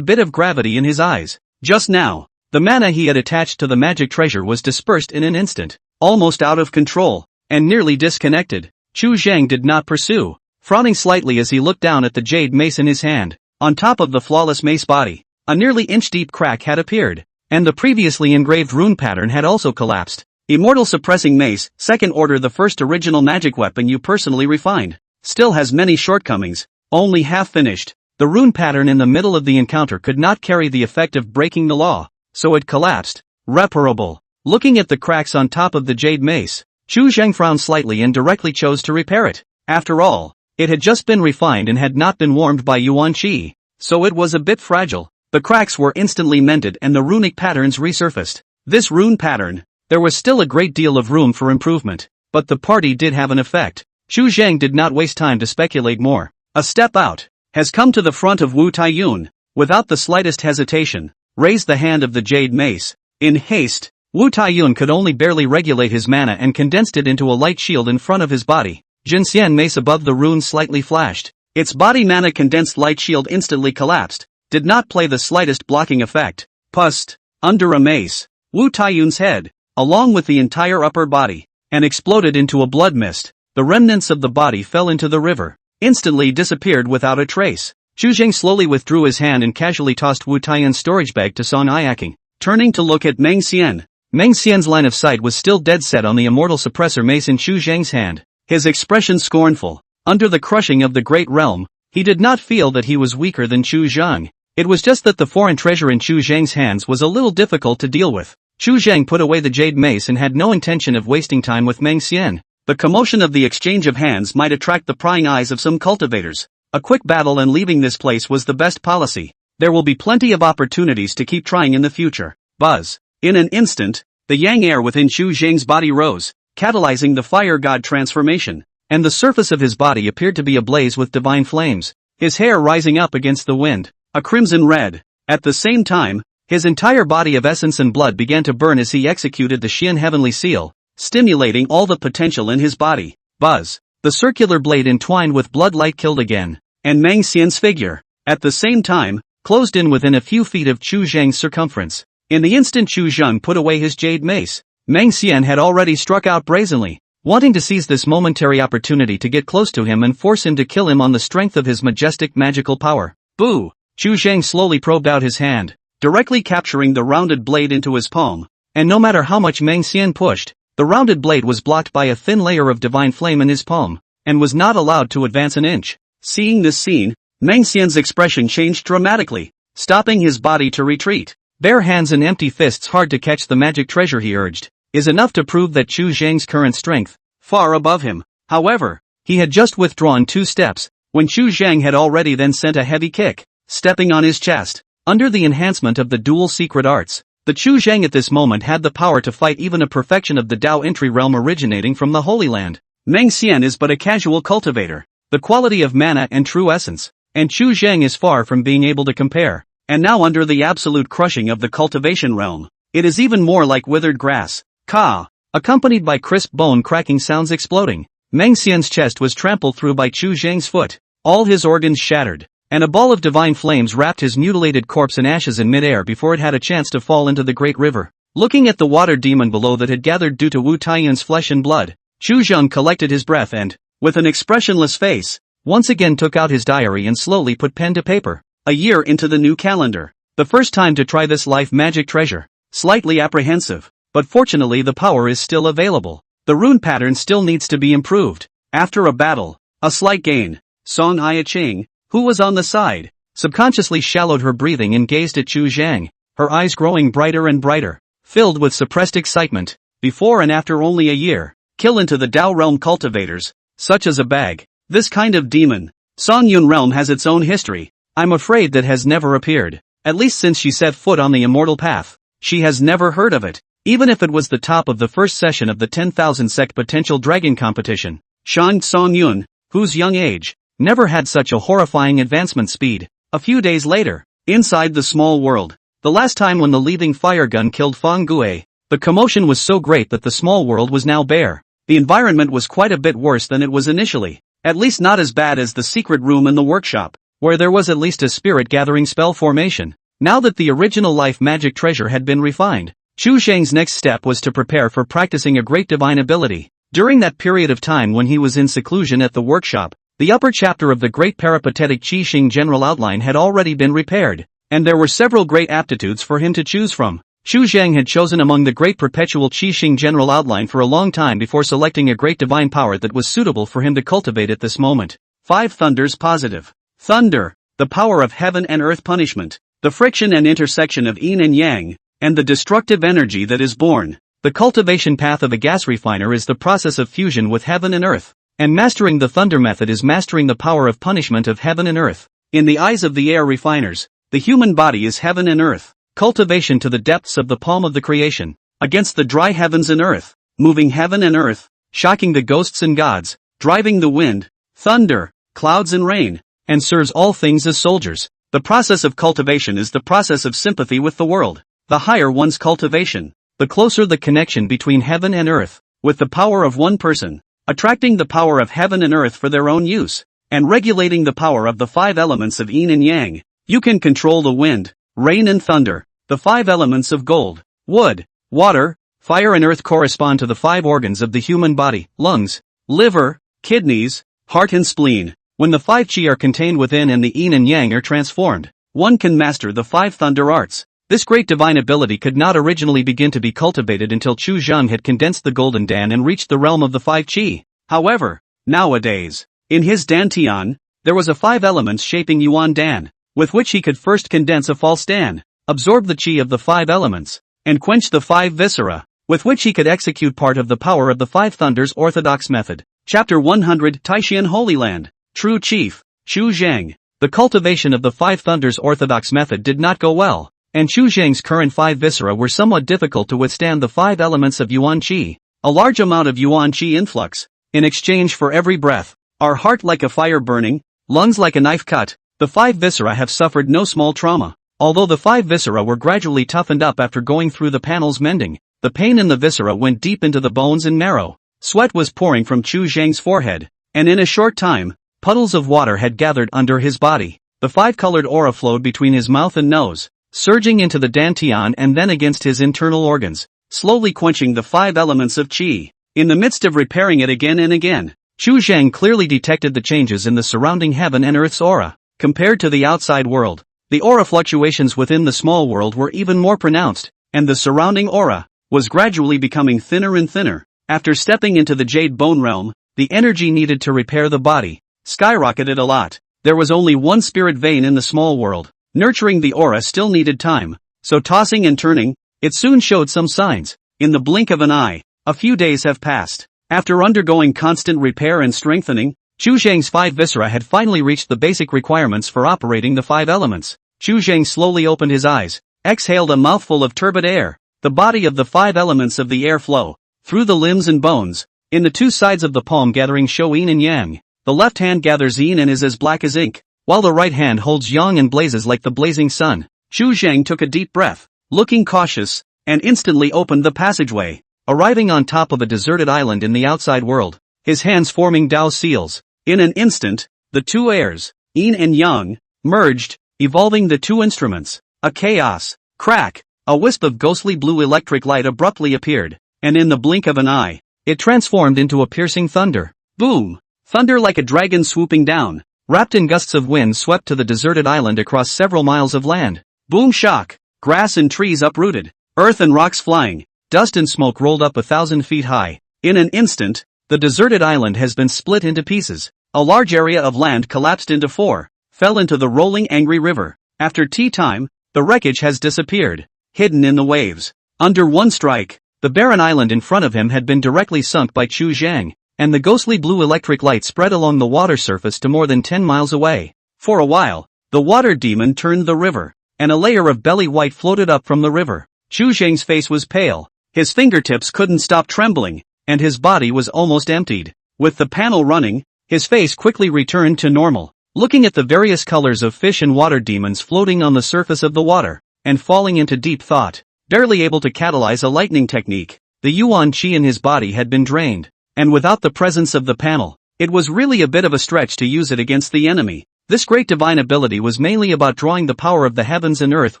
bit of gravity in his eyes. Just now, the mana he had attached to the magic treasure was dispersed in an instant, almost out of control, and nearly disconnected. Chu Zhang did not pursue, frowning slightly as he looked down at the jade mace in his hand. On top of the flawless mace body, a nearly inch-deep crack had appeared, and the previously engraved rune pattern had also collapsed. Immortal suppressing mace, second order, the first original magic weapon you personally refined. Still has many shortcomings, only half finished. The rune pattern in the middle of the encounter could not carry the effect of breaking the law, so it collapsed. Reparable. Looking at the cracks on top of the jade mace, Chu Zhang frowned slightly and directly chose to repair it. After all, it had just been refined and had not been warmed by yuan qi, so it was a bit fragile. The cracks were instantly mended and the runic patterns resurfaced. This rune pattern, there was still a great deal of room for improvement, but the party did have an effect. Chu Zhang did not waste time to speculate more. A step out, has come to the front of Wu Taiyun, without the slightest hesitation, raised the hand of the jade mace. In haste, Wu Taiyun could only barely regulate his mana and condensed it into a light shield in front of his body. Jinxian mace above the runes slightly flashed. Its body mana condensed light shield instantly collapsed, did not play the slightest blocking effect. Pust, under a mace, Wu Taiyun's head, along with the entire upper body, and exploded into a blood mist. The remnants of the body fell into the river, instantly disappeared without a trace. Chu Zhang slowly withdrew his hand and casually tossed Wu Taiyun's storage bag to Song Ia Chang, turning to look at Meng Xian. Meng Xian's line of sight was still dead set on the immortal suppressor mace in Chu Zhang's hand, his expression scornful. Under the crushing of the great realm, he did not feel that he was weaker than Chu Zhang. It was just that the foreign treasure in Chu Zhang's hands was a little difficult to deal with. Chu Zhang put away the jade mace and had no intention of wasting time with Meng Xian. The commotion of the exchange of hands might attract the prying eyes of some cultivators. A quick battle and leaving this place was the best policy. There will be plenty of opportunities to keep trying in the future. Buzz. In an instant, the yang air within Chu Zhang's body rose, catalyzing the fire god transformation, and the surface of his body appeared to be ablaze with divine flames, his hair rising up against the wind, a crimson red. At the same time, his entire body of essence and blood began to burn as he executed the Xian heavenly seal, stimulating all the potential in his body. Buzz. The circular blade entwined with blood light killed again, and Meng Xian's figure, at the same time, closed in within a few feet of Chu Zhang's circumference. In the instant Chu Zhang put away his jade mace, Meng Xian had already struck out brazenly, wanting to seize this momentary opportunity to get close to him and force him to kill him on the strength of his majestic magical power. Boo! Chu Zhang slowly probed out his hand, directly capturing the rounded blade into his palm, and no matter how much Meng Xian pushed, The rounded blade was blocked by a thin layer of divine flame in his palm, and was not allowed to advance an inch. Seeing this scene, Meng Xian's expression changed dramatically, stopping his body to retreat. Bare hands and empty fists hard to catch the magic treasure, he urged, is enough to prove that Chu Zhang's current strength, far above him. However, he had just withdrawn 2 steps, when Chu Zhang had already then sent a heavy kick, stepping on his chest. Under the enhancement of the dual secret arts, the Chu Zhang at this moment had the power to fight even a perfection of the Dao entry realm originating from the Holy Land. Meng Xian is but a casual cultivator, the quality of mana and true essence, and Chu Zhang is far from being able to compare. And now under the absolute crushing of the cultivation realm, it is even more like withered grass. Ka, accompanied by crisp bone-cracking sounds exploding. Meng Xian's chest was trampled through by Chu Zhang's foot, all his organs shattered, and a ball of divine flames wrapped his mutilated corpse in ashes in midair before it had a chance to fall into the great river. Looking at the water demon below that had gathered due to Wu Taiyuan's flesh and blood, Chu Zhang collected his breath and, with an expressionless face, once again took out his diary and slowly put pen to paper. A year into the new calendar. The first time to try this life magic treasure. Slightly apprehensive, but fortunately the power is still available. The rune pattern still needs to be improved. After a battle, a slight gain. Song Ai-ching, who was on the side, subconsciously shallowed her breathing and gazed at Chu Zhang, her eyes growing brighter and brighter, filled with suppressed excitement. Before and after only a year, kill into the Dao realm cultivators, such as a bag. This kind of demon, Song Yun realm has its own history. I'm afraid that has never appeared. At least since she set foot on the immortal path, she has never heard of it. Even if it was the top of the first session of the 10,000 sect potential dragon competition, Shan Song Yun, whose young age, never had such a horrifying advancement speed. A few days later, inside the small world, the last time when the leaving fire gun killed Fang Gue, the commotion was so great that the small world was now bare. The environment was quite a bit worse than it was initially, at least not as bad as the secret room in the workshop, where there was at least a spirit-gathering spell formation. Now that the original life magic treasure had been refined, Chu Zhang's next step was to prepare for practicing a great divine ability. During that period of time when he was in seclusion at the workshop, the upper chapter of the great peripatetic Qi Xing general outline had already been repaired, and there were several great aptitudes for him to choose from. Chu Zhang had chosen among the great perpetual Qi Xing general outline for a long time before selecting a great divine power that was suitable for him to cultivate at this moment. 5 Thunders Positive. Thunder, the power of heaven and earth punishment, the friction and intersection of yin and yang, and the destructive energy that is born. The cultivation path of a gas refiner is the process of fusion with heaven and earth, and mastering the thunder method is mastering the power of punishment of heaven and earth. In the eyes of the air refiners, the human body is heaven and earth, cultivation to the depths of the palm of the creation, against the dry heavens and earth, moving heaven and earth, shocking the ghosts and gods, driving the wind, thunder, clouds and rain, and serves all things as soldiers. The process of cultivation is the process of sympathy with the world. The higher one's cultivation, the closer the connection between heaven and earth, with the power of one person, attracting the power of heaven and earth for their own use, and regulating the power of the 5 elements of yin and yang. You can control the wind, rain and thunder. The 5 elements of gold, wood, water, fire and earth correspond to the 5 organs of the human body: lungs, liver, kidneys, heart and spleen. When the 5 qi are contained within and the yin and yang are transformed, one can master the 5 thunder arts. This great divine ability could not originally begin to be cultivated until Chu Zhang had condensed the golden Dan and reached the realm of the 5 qi. However, nowadays, in his dantian, there was a 5 elements shaping yuan dan, with which he could first condense a false dan, absorb the qi of the 5 elements, and quench the 5 viscera, with which he could execute part of the power of the 5 thunders orthodox method. Chapter 100 Taishan Holy Land. True Chief, Chu Zhang. The cultivation of the 5 thunders orthodox method did not go well, and Chu Zhang's current 5 viscera were somewhat difficult to withstand the 5 elements of yuan qi. A large amount of yuan qi influx, in exchange for every breath. Our heart like a fire burning, lungs like a knife cut. The 5 viscera have suffered no small trauma. Although the 5 viscera were gradually toughened up after going through the panel's mending, the pain in the viscera went deep into the bones and marrow. Sweat was pouring from Chu Zhang's forehead, and in a short time, puddles of water had gathered under his body. The 5-colored aura flowed between his mouth and nose, surging into the dantian and then against his internal organs, slowly quenching the 5 elements of qi. In the midst of repairing it again and again, Chu Zhang clearly detected the changes in the surrounding heaven and earth's aura. Compared to the outside world, the aura fluctuations within the small world were even more pronounced, and the surrounding aura, was gradually becoming thinner and thinner. After stepping into the Jade Bone realm, the energy needed to repair the body skyrocketed a lot. There was only one spirit vein in the small world. Nurturing the aura still needed time, so tossing and turning, it soon showed some signs. In the blink of an eye, a few days have passed. After undergoing constant repair and strengthening, Chu Zhang's 5 viscera had finally reached the basic requirements for operating the 5 elements. Chu Zhang slowly opened his eyes, exhaled a mouthful of turbid air. The body of the 5 elements of the air flow through the limbs and bones. In the 2 sides of the palm gathering show yin and yang. The left hand gathers yin and is as black as ink, while the right hand holds yang and blazes like the blazing sun. Chu Zhang took a deep breath, looking cautious, and instantly opened the passageway, arriving on top of a deserted island in the outside world, his hands forming Dao seals. In an instant, the 2 airs, yin and yang, merged, evolving the 2 instruments. A chaos, crack, a wisp of ghostly blue electric light abruptly appeared, and in the blink of an eye, it transformed into a piercing thunder. Boom! Thunder like a dragon swooping down, wrapped in gusts of wind swept to the deserted island across several miles of land. Boom shock, grass and trees uprooted, earth and rocks flying, dust and smoke rolled up 1,000 feet high. In an instant, the deserted island has been split into pieces. A large area of land collapsed into 4, fell into the rolling angry river. After tea time, the wreckage has disappeared, hidden in the waves. Under one strike, the barren island in front of him had been directly sunk by Chu Zhang, and the ghostly blue electric light spread along the water surface to more than 10 miles away. For a while, the water demon turned the river, and a layer of belly white floated up from the river. Chu Zhang's face was pale, his fingertips couldn't stop trembling, and his body was almost emptied. With the panel running, his face quickly returned to normal. Looking at the various colors of fish and water demons floating on the surface of the water, and falling into deep thought, barely able to catalyze a lightning technique, the yuan qi in his body had been drained. And without the presence of the panel, it was really a bit of a stretch to use it against the enemy. This great divine ability was mainly about drawing the power of the heavens and earth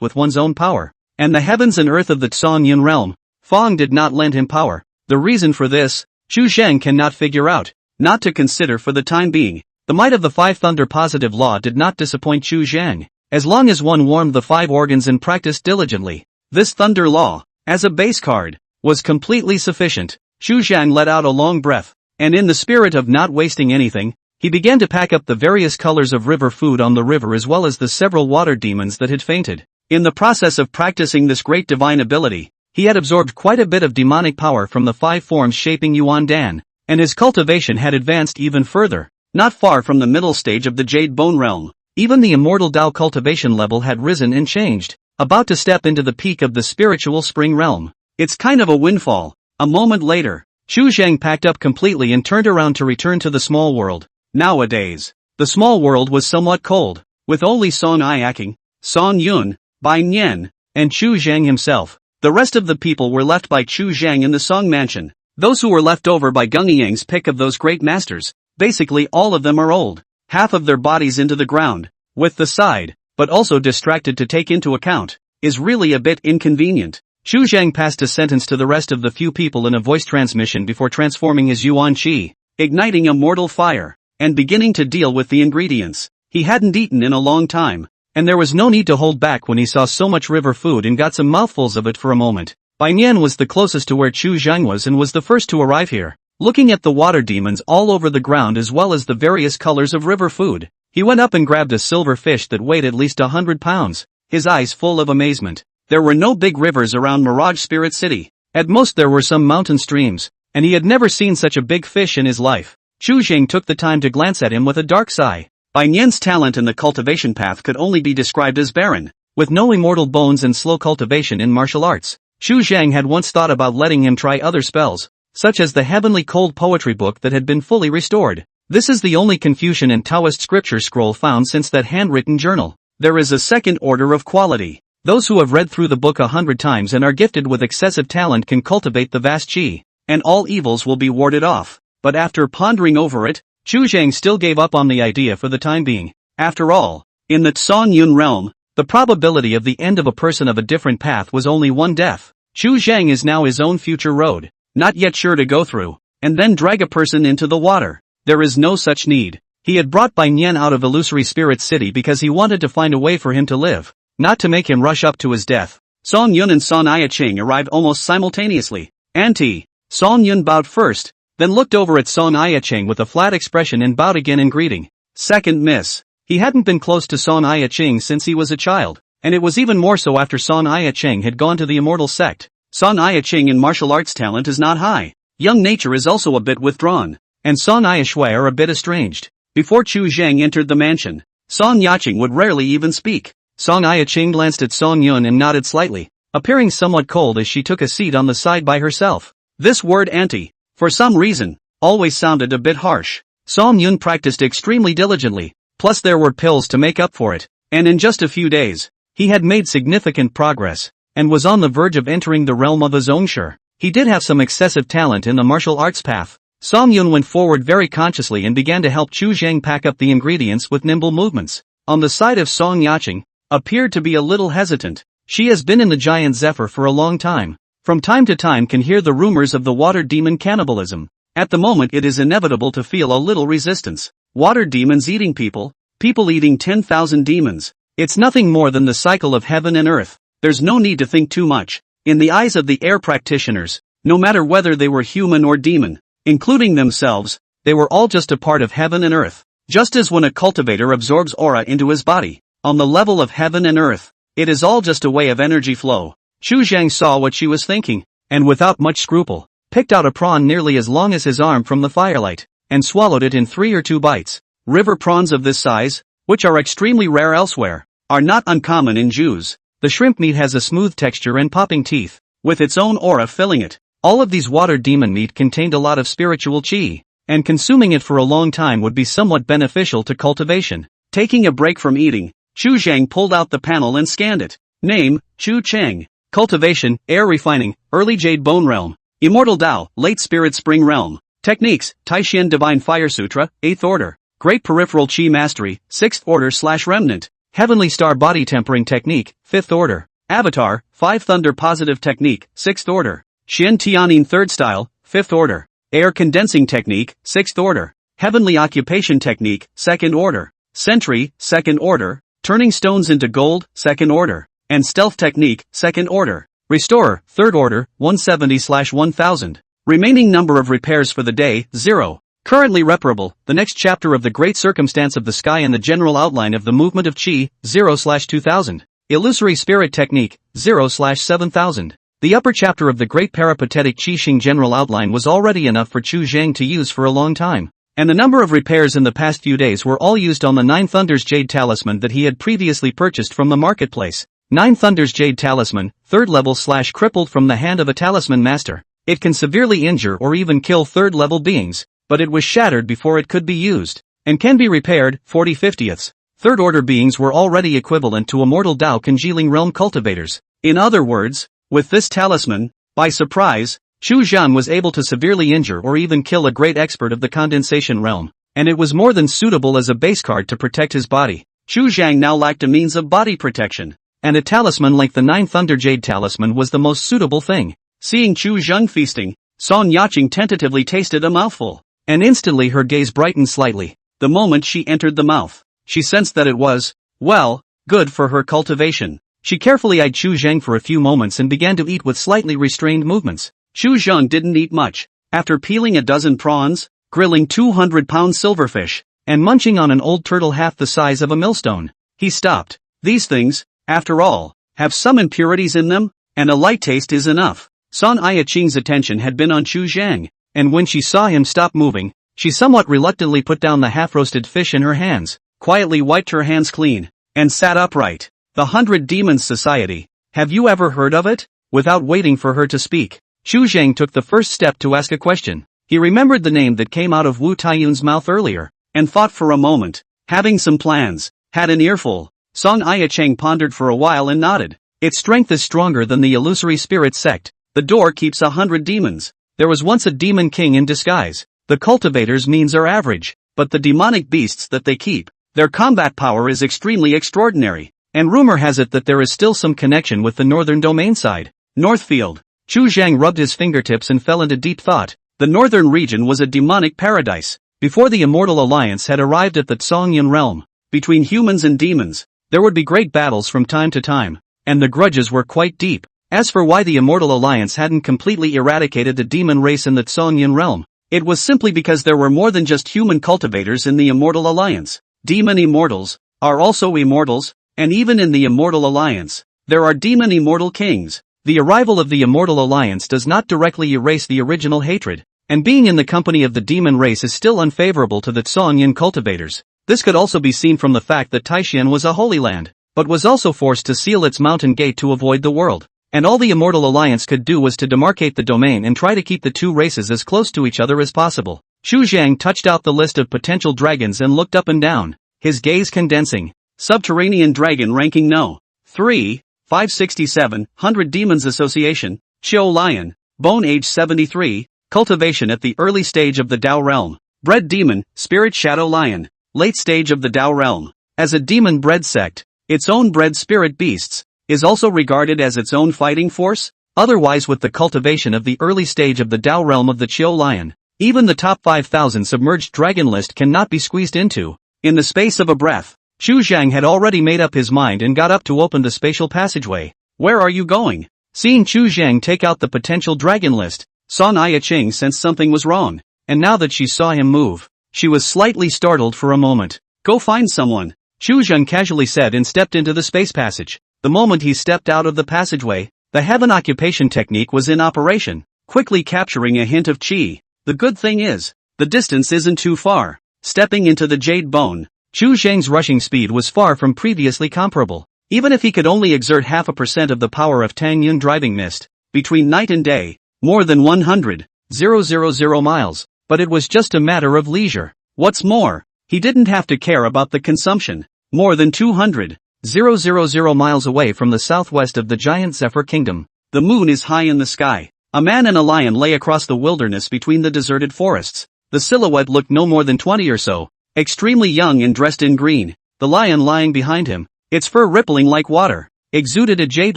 with one's own power. And the heavens and earth of the Tsong Yun realm, Fong did not lend him power. The reason for this, Chu Zhang cannot figure out, not to consider for the time being. The might of the 5 thunder positive law did not disappoint Chu Zhang, as long as one warmed the 5 organs and practiced diligently. This thunder law, as a base card, was completely sufficient. Chu Zhang let out a long breath, and in the spirit of not wasting anything, he began to pack up the various colors of river food on the river as well as the several water demons that had fainted. In the process of practicing this great divine ability, he had absorbed quite a bit of demonic power from the 5 forms shaping Yuan Dan, and his cultivation had advanced even further. Not far from the middle stage of the Jade Bone realm, even the immortal Dao cultivation level had risen and changed, about to step into the peak of the spiritual spring realm. It's kind of a windfall. A moment later, Chu Zhang packed up completely and turned around to return to the small world. Nowadays, the small world was somewhat cold, with only Song Iaking, Song Yun, Bai Nian, and Chu Zhang himself. The rest of the people were left by Chu Zhang in the Song mansion. Those who were left over by Gungyang's pick of those great masters, basically all of them are old, half of their bodies into the ground, with the side, but also distracted to take into account, is really a bit inconvenient. Chu Zhang passed a sentence to the rest of the few people in a voice transmission before transforming his yuan qi, igniting a mortal fire, and beginning to deal with the ingredients. He hadn't eaten in a long time, and there was no need to hold back when he saw so much river food and got some mouthfuls of it for a moment. Bai Nian was the closest to where Chu Zhang was and was the first to arrive here. Looking at the water demons all over the ground as well as the various colors of river food, he went up and grabbed a silver fish that weighed at least 100 pounds, his eyes full of amazement. There were no big rivers around Mirage Spirit City. At most there were some mountain streams, and he had never seen such a big fish in his life. Chu Zhang took the time to glance at him with a dark sigh. Bai Nian's talent in the cultivation path could only be described as barren, with no immortal bones and slow cultivation in martial arts. Chu Zhang had once thought about letting him try other spells, such as the heavenly cold poetry book that had been fully restored. This is the only Confucian and Taoist scripture scroll found since that handwritten journal. There is a second order of quality. Those who have read through the book 100 times and are gifted with excessive talent can cultivate the vast qi, and all evils will be warded off. But after pondering over it, Chu Zhang still gave up on the idea for the time being. After all, in the Tsong Yun realm, the probability of the end of a person of a different path was only one death. Chu Zhang is now his own future road, not yet sure to go through, and then drag a person into the water. There is no such need. He had brought Bai Nian out of Illusory Spirit City because he wanted to find a way for him to live, not to make him rush up to his death. Song Yun and Song Ia-ching arrived almost simultaneously. Auntie. Song Yun bowed first, then looked over at Song Ia-ching with a flat expression and bowed again in greeting. Second miss. He hadn't been close to Song Ia-ching since he was a child, and it was even more so after Song Ia-ching had gone to the immortal sect. Song Ia-ching in martial arts talent is not high. Young nature is also a bit withdrawn, and Song Ia-shui are a bit estranged. Before Chu Zhang entered the mansion, Song Yaching would rarely even speak. Song Ia-ching glanced at Song Yun and nodded slightly, appearing somewhat cold as she took a seat on the side by herself. This word auntie, for some reason, always sounded a bit harsh. Song Yun practiced extremely diligently, plus there were pills to make up for it, and in just a few days, he had made significant progress, and was on the verge of entering the realm of his own. Sure, he did have some excessive talent in the martial arts path. Song Yun went forward very consciously and began to help Chu Zhang pack up the ingredients with nimble movements. On the side of Song Yaching, appeared to be a little hesitant. She has been in the giant Zephyr for a long time. From time to time can hear the rumors of the water demon cannibalism. At the moment it is inevitable to feel a little resistance. Water demons eating people, people eating 10,000 demons. It's nothing more than the cycle of heaven and earth. There's no need to think too much. In the eyes of the air practitioners, no matter whether they were human or demon, including themselves, they were all just a part of heaven and earth. Just as when a cultivator absorbs aura into his body, on the level of heaven and earth, it is all just a way of energy flow. Chu Zhang saw what she was thinking, and without much scruple, picked out a prawn nearly as long as his arm from the firelight, and swallowed it in 3 or 2 bites. River prawns of this size, which are extremely rare elsewhere, are not uncommon in Jews. The shrimp meat has a smooth texture and popping teeth, with its own aura filling it. All of these water demon meat contained a lot of spiritual chi, and consuming it for a long time would be somewhat beneficial to cultivation. Taking a break from eating, Chu Zhang pulled out the panel and scanned it. Name, Chu Cheng. Cultivation, Air Refining, Early Jade Bone Realm. Immortal Tao, Late Spirit Spring Realm. Techniques, Taishan Divine Fire Sutra, 8th Order. Great Peripheral Chi Mastery, 6th Order/Remnant. Heavenly Star Body Tempering Technique, 5th Order. Avatar, 5 Thunder Positive Technique, 6th Order. Xian Tianyin Third Style, 5th Order. Air Condensing Technique, 6th Order. Heavenly Occupation Technique, 2nd Order. Sentry, 2nd Order. Turning Stones into Gold, 2nd Order. And Stealth Technique, 2nd Order. Restorer, 3rd Order, 170/1000. Remaining number of repairs for the day, 0. Currently reparable, the next chapter of the Great Circumstance of the Sky and the general outline of the movement of Qi, 0/2000. Illusory Spirit Technique, 0/7000. The upper chapter of the Great Peripatetic Qi Xing general outline was already enough for Chu Zhang to use for a long time, and the number of repairs in the past few days were all used on the 9 Thunders Jade Talisman that he had previously purchased from the marketplace. 9 Thunders Jade Talisman, 3rd level / crippled from the hand of a talisman master. It can severely injure or even kill 3rd level beings, but it was shattered before it could be used, and can be repaired, 40/50ths. 3rd order beings were already equivalent to immortal Tao congealing realm cultivators. In other words, with this talisman, by surprise, Chu Zhan was able to severely injure or even kill a great expert of the condensation realm, and it was more than suitable as a base card to protect his body. Chu Zhang now lacked a means of body protection, and a talisman like the 9 Thunder Jade Talisman was the most suitable thing. Seeing Chu Zhang feasting, Song Yaching tentatively tasted a mouthful, and instantly her gaze brightened slightly. The moment she entered the mouth, she sensed that it was, well, good for her cultivation. She carefully eyed Chu Zhang for a few moments and began to eat with slightly restrained movements. Chu Zhang didn't eat much. After peeling a dozen prawns, grilling 200-pound silverfish, and munching on an old turtle half the size of a millstone, he stopped. These things, after all, have some impurities in them, and a light taste is enough. Song Ia-ching's attention had been on Chu Zhang, and when she saw him stop moving, she somewhat reluctantly put down the half-roasted fish in her hands, quietly wiped her hands clean, and sat upright. The 100 Demons Society. Have you ever heard of it? Without waiting for her to speak, Chu Zhang took the first step to ask a question. He remembered the name that came out of Wu Taiyun's mouth earlier, and thought for a moment, having some plans, had an earful. Song Ia-ching pondered for a while and nodded. Its strength is stronger than the illusory spirit sect. The door keeps 100 demons. There was once a demon king in disguise. The cultivators' means are average, but the demonic beasts that they keep, their combat power is extremely extraordinary. And rumor has it that there is still some connection with the northern domain side. Northfield. Chu Zhang rubbed his fingertips and fell into deep thought. The northern region was a demonic paradise. Before the Immortal Alliance had arrived at the Songyun realm, between humans and demons, there would be great battles from time to time. and the grudges were quite deep. As for why the Immortal Alliance hadn't completely eradicated the demon race in the Tsongyun realm, it was simply because there were more than just human cultivators in the Immortal Alliance. Demon immortals are also immortals, and even in the Immortal Alliance, there are demon immortal kings. The arrival of the Immortal Alliance does not directly erase the original hatred, and being in the company of the demon race is still unfavorable to the Tsongyun cultivators. This could also be seen from the fact that Taishan was a holy land, but was also forced to seal its mountain gate to avoid the world. And all the Immortal Alliance could do was to demarcate the domain and try to keep the two races as close to each other as possible. Chu Zhang touched out the list of potential dragons and looked up and down, his gaze condensing. Subterranean Dragon ranking No. 3, 567, 100 Demons Association, Qiu Lion, Bone age 73, cultivation at the early stage of the Dao realm. Bred Demon, Spirit Shadow Lion, late stage of the Dao realm. As a demon-bred sect, its own bred spirit beasts is also regarded as its own fighting force. Otherwise, with the cultivation of the early stage of the Dao realm of the Qiu Lion, even the top 5,000 submerged dragon list cannot be squeezed into. In the space of a breath, Chu Zhang had already made up his mind and got up to open the spatial passageway. Where are you going? Seeing Chu Zhang take out the potential dragon list, Sun Yacheng sensed something was wrong, and now that she saw him move, she was slightly startled for a moment. Go find someone, Chu Zhang casually said and stepped into the space passage. The moment he stepped out of the passageway, the heaven occupation technique was in operation, quickly capturing a hint of qi. The good thing is, the distance isn't too far. Stepping into the jade bone, Chu Zhang's rushing speed was far from previously comparable. Even if he could only exert 0.5% of the power of Tangyun driving mist, between night and day, more than 100,000 miles, but it was just a matter of leisure. What's more, he didn't have to care about the consumption. More than 200,000 miles away from the southwest of the giant Zephyr Kingdom, the moon is high in the sky. A man and a lion lay across the wilderness between the deserted forests. The silhouette looked no more than 20 or so, extremely young and dressed in green. The lion lying behind him, its fur rippling like water, exuded a jade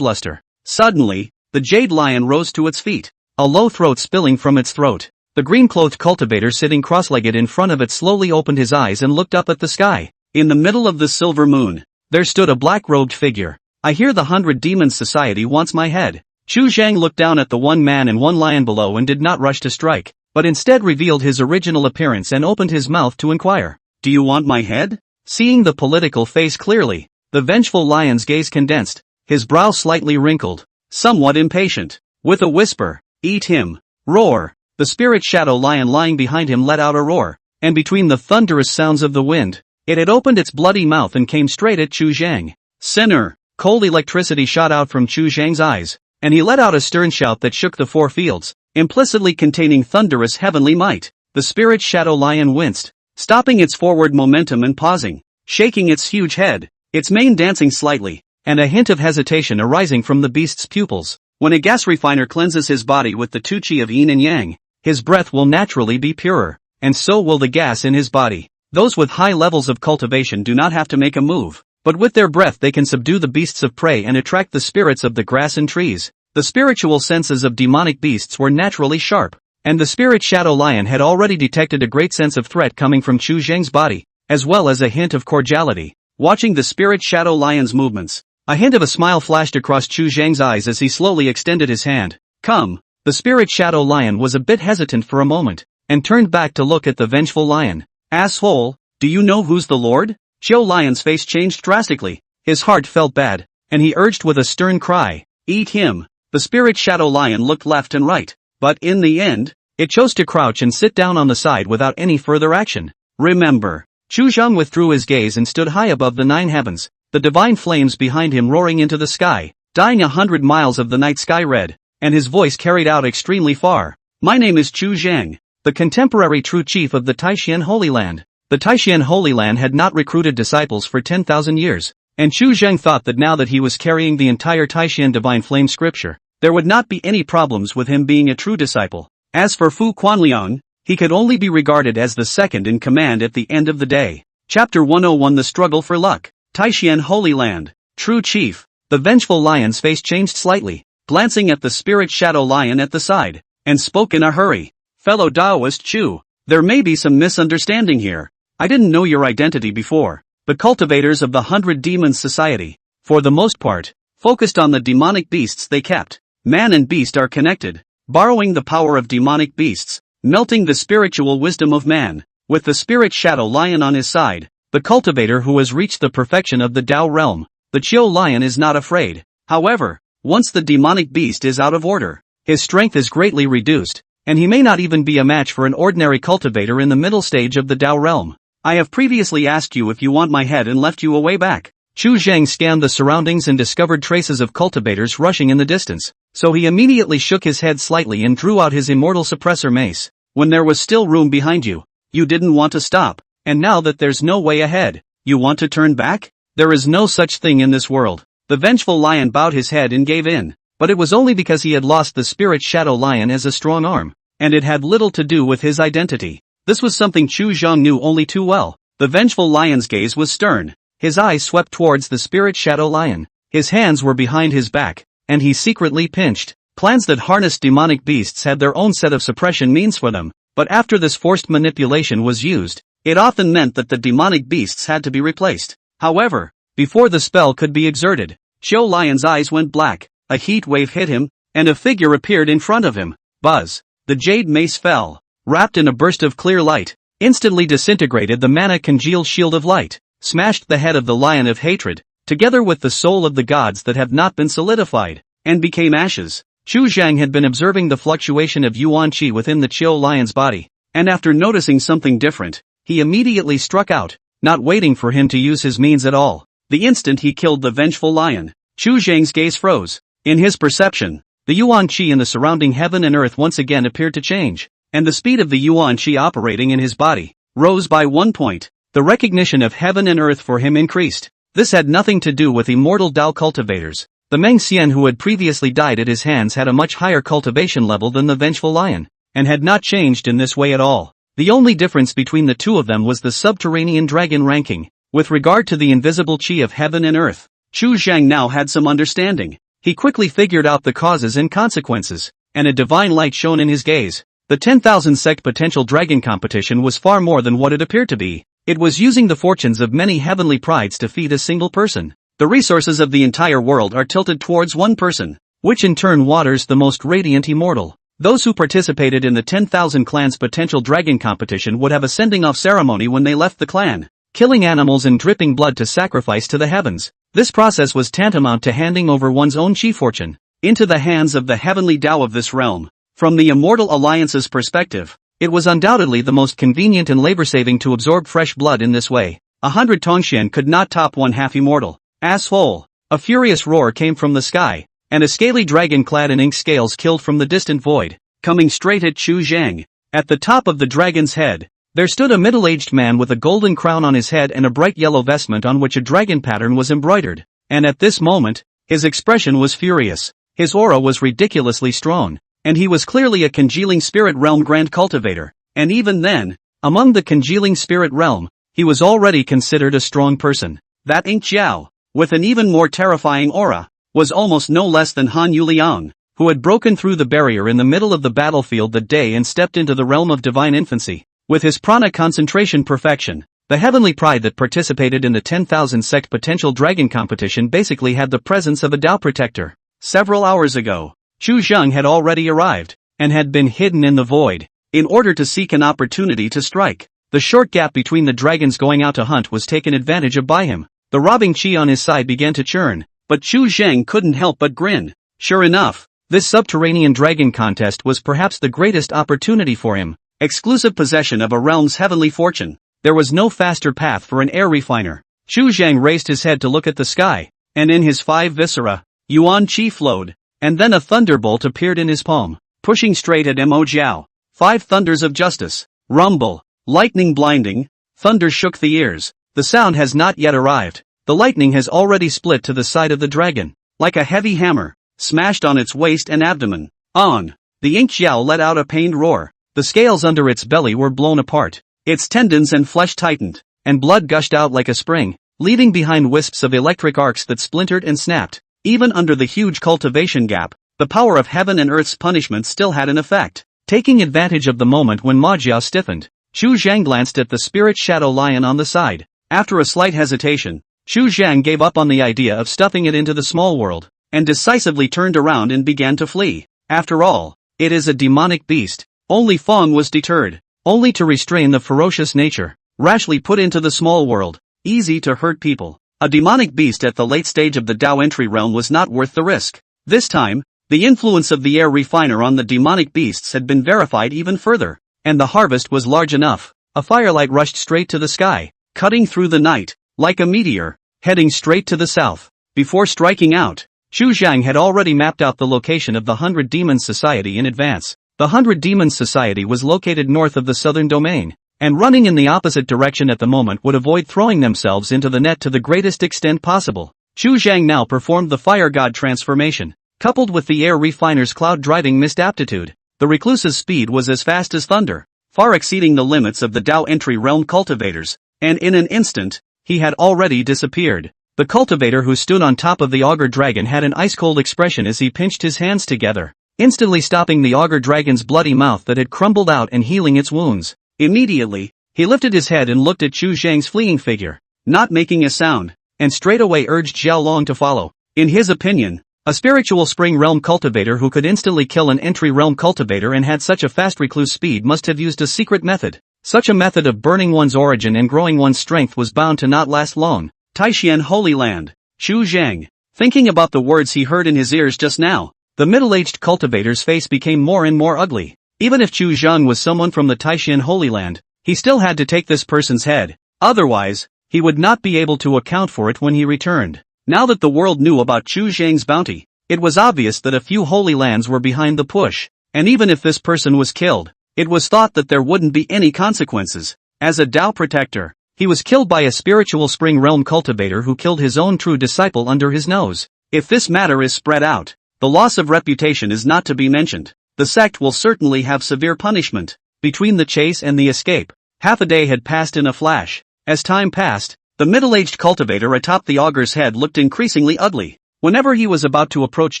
luster. Suddenly, the jade lion rose to its feet, a low throat spilling from its throat. The green-clothed cultivator sitting cross-legged in front of it slowly opened his eyes and looked up at the sky. In the middle of the silver moon, there stood a black-robed figure. I hear the 100 Demons Society wants my head. Chu Zhang looked down at the one man and one lion below and did not rush to strike, but instead revealed his original appearance and opened his mouth to inquire. Do you want my head? Seeing the political face clearly, the vengeful lion's gaze condensed, his brow slightly wrinkled, somewhat impatient. With a whisper, eat him. Roar. The spirit shadow lion lying behind him let out a roar, and between the thunderous sounds of the wind, it had opened its bloody mouth and came straight at Chu Zhang. Sinner! Cold electricity shot out from Chu Zhang's eyes, and he let out a stern shout that shook the four fields, implicitly containing thunderous heavenly might. The spirit shadow lion winced, stopping its forward momentum and pausing, shaking its huge head, its mane dancing slightly, and a hint of hesitation arising from the beast's pupils. When a gas refiner cleanses his body with the two qi of yin and yang, his breath will naturally be purer, and so will the gas in his body. Those with high levels of cultivation do not have to make a move, but with their breath they can subdue the beasts of prey and attract the spirits of the grass and trees. The spiritual senses of demonic beasts were naturally sharp, and the spirit shadow lion had already detected a great sense of threat coming from Chu Zhang's body, as well as a hint of cordiality. Watching the spirit shadow lion's movements, a hint of a smile flashed across Chu Zhang's eyes as he slowly extended his hand. Come. The spirit shadow lion was a bit hesitant for a moment, and turned back to look at the vengeful lion. Asshole, do you know who's the Lord? Qiu Lion's face changed drastically. His heart felt bad, and he urged with a stern cry, eat him. The spirit shadow lion looked left and right, but in the end, it chose to crouch and sit down on the side without any further action. Remember. Chu Zhang withdrew his gaze and stood high above the 9 heavens, the divine flames behind him roaring into the sky, dyeing 100 miles of the night sky red, and his voice carried out extremely far. My name is Chu Zhang, the contemporary true chief of the Taishan Holy Land. The Taishan Holy Land had not recruited disciples for 10,000 years, and Chu Zhang thought that now that he was carrying the entire Taishan Divine Flame scripture, there would not be any problems with him being a true disciple. As for Fu Quanliang, he could only be regarded as the second in command at the end of the day. Chapter 101 The Struggle for Luck. Taishan Holy Land. True Chief. The vengeful lion's face changed slightly, glancing at the spirit shadow lion at the side, and spoke in a hurry. Fellow Taoist Chu, there may be some misunderstanding here. I didn't know your identity before. The cultivators of the 100 Demons Society, for the most part, focused on the demonic beasts they kept. Man and beast are connected, borrowing the power of demonic beasts, melting the spiritual wisdom of man. With the spirit shadow lion on his side, the cultivator who has reached the perfection of the Tao realm, the Qiu lion is not afraid. However, once the demonic beast is out of order, his strength is greatly reduced, and he may not even be a match for an ordinary cultivator in the middle stage of the Tao realm. I have previously asked you if you want my head and left you a way back. Chu Zhang scanned the surroundings and discovered traces of cultivators rushing in the distance, so he immediately shook his head slightly and drew out his immortal suppressor mace. When there was still room behind you, you didn't want to stop, and now that there's no way ahead, you want to turn back? There is no such thing in this world. The vengeful lion bowed his head and gave in, but it was only because he had lost the spirit shadow lion as a strong arm, and it had little to do with his identity. This was something Chu Zhang knew only too well. The vengeful lion's gaze was stern. His eyes swept towards the spirit shadow lion. His hands were behind his back, and he secretly pinched. Plans that harnessed demonic beasts had their own set of suppression means for them, but after this forced manipulation was used, it often meant that the demonic beasts had to be replaced. However, before the spell could be exerted, Qiu Lion's eyes went black, a heat wave hit him, and a figure appeared in front of him. Buzz! The jade mace fell, wrapped in a burst of clear light, instantly disintegrated the mana-congealed shield of light, smashed the head of the lion of hatred, together with the soul of the gods that have not been solidified, and became ashes. Chu Zhang had been observing the fluctuation of Yuan Qi within the Qiu lion's body, and after noticing something different, he immediately struck out, not waiting for him to use his means at all. The instant he killed the vengeful lion, Chu Zhang's gaze froze. In his perception, the Yuan Qi in the surrounding heaven and earth once again appeared to change, and the speed of the Yuan Qi operating in his body rose by 1 point. The recognition of heaven and earth for him increased. This had nothing to do with immortal Dao cultivators. The Meng Xian who had previously died at his hands had a much higher cultivation level than the vengeful lion, and had not changed in this way at all. The only difference between the two of them was the subterranean dragon ranking. With regard to the invisible Qi of heaven and earth, Chu Zhang now had some understanding. He quickly figured out the causes and consequences, and a divine light shone in his gaze. The 10,000 sect potential dragon competition was far more than what it appeared to be. It was using the fortunes of many heavenly prides to feed a single person. The resources of the entire world are tilted towards one person, which in turn waters the most radiant immortal. Those who participated in the 10,000 clans potential dragon competition would have a sending off ceremony when they left the clan, killing animals and dripping blood to sacrifice to the heavens. This process was tantamount to handing over one's own chi fortune into the hands of the heavenly Tao of this realm. From the Immortal Alliance's perspective, it was undoubtedly the most convenient and labor-saving to absorb fresh blood in this way. 100 Tongxian could not top one half-immortal. Asshole! A furious roar came from the sky, and a scaly dragon clad in ink scales killed from the distant void, coming straight at Chu Zhang. At the top of the dragon's head, there stood a middle-aged man with a golden crown on his head and a bright yellow vestment on which a dragon pattern was embroidered. And at this moment, his expression was furious. His aura was ridiculously strong, and he was clearly a congealing spirit realm grand cultivator. And even then, among the congealing spirit realm, he was already considered a strong person. That Ink Jiao, with an even more terrifying aura, was almost no less than Han Yuliang, who had broken through the barrier in the middle of the battlefield that day and stepped into the realm of divine infancy. With his prana concentration perfection, the heavenly pride that participated in the 10,000 sect potential dragon competition basically had the presence of a Tao protector. Several hours ago, Chu Zhang had already arrived, and had been hidden in the void, in order to seek an opportunity to strike. The short gap between the dragons going out to hunt was taken advantage of by him. The robbing Qi on his side began to churn, but Chu Zhang couldn't help but grin. Sure enough, this subterranean dragon contest was perhaps the greatest opportunity for him. Exclusive possession of a realm's heavenly fortune. There was no faster path for an air refiner. Chu Zhang raised his head to look at the sky, and in his 5 viscera, Yuan Qi flowed, and then a thunderbolt appeared in his palm, pushing straight at Mo Jiao. 5 thunders of justice. Rumble. Lightning blinding. Thunder shook the ears. The sound has not yet arrived. The lightning has already split to the side of the dragon, like a heavy hammer, smashed on its waist and abdomen. On. The Ink Jiao let out a pained roar. The scales under its belly were blown apart. Its tendons and flesh tightened, and blood gushed out like a spring, leaving behind wisps of electric arcs that splintered and snapped. Even under the huge cultivation gap, the power of heaven and earth's punishment still had an effect. Taking advantage of the moment when Ma Jiao stiffened, Chu Zhang glanced at the spirit shadow lion on the side. After a slight hesitation, Xu Zhang gave up on the idea of stuffing it into the small world, and decisively turned around and began to flee. After all, it is a demonic beast. Only Feng was deterred, only to restrain the ferocious nature, rashly put into the small world, easy to hurt people. A demonic beast at the late stage of the Dao entry realm was not worth the risk. This time, the influence of the air refiner on the demonic beasts had been verified even further, and the harvest was large enough. A firelight rushed straight to the sky, cutting through the night, like a meteor, heading straight to the south. Before striking out, Xu Zhang had already mapped out the location of the 100 Demons Society in advance. The 100 Demons Society was located north of the southern domain, and running in the opposite direction at the moment would avoid throwing themselves into the net to the greatest extent possible. Xu Zhang now performed the fire god transformation, coupled with the air refiner's cloud-driving mist aptitude. The recluse's speed was as fast as thunder, far exceeding the limits of the Dao entry realm cultivators, and in an instant, he had already disappeared. The cultivator who stood on top of the auger dragon had an ice-cold expression as he pinched his hands together, instantly stopping the auger dragon's bloody mouth that had crumbled out and healing its wounds. Immediately, he lifted his head and looked at Xu Zhang's fleeing figure, not making a sound, and straightaway urged Xiao Long to follow. In his opinion, a spiritual spring realm cultivator who could instantly kill an entry realm cultivator and had such a fast recluse speed must have used a secret method. Such a method of burning one's origin and growing one's strength was bound to not last long. Taishan Holy Land. Xu Zhang. Thinking about the words he heard in his ears just now, the middle-aged cultivator's face became more and more ugly. Even if Xu Zhang was someone from the Taishan Holy Land, he still had to take this person's head. Otherwise, he would not be able to account for it when he returned. Now that the world knew about Xu Zhang's bounty, it was obvious that a few holy lands were behind the push, and even if this person was killed, it was thought that there wouldn't be any consequences. As a Dao protector, he was killed by a spiritual spring realm cultivator who killed his own true disciple under his nose. If this matter is spread out, the loss of reputation is not to be mentioned. The sect will certainly have severe punishment. Between the chase and the escape, half a day had passed in a flash. As time passed, the middle-aged cultivator atop the auger's head looked increasingly ugly. Whenever he was about to approach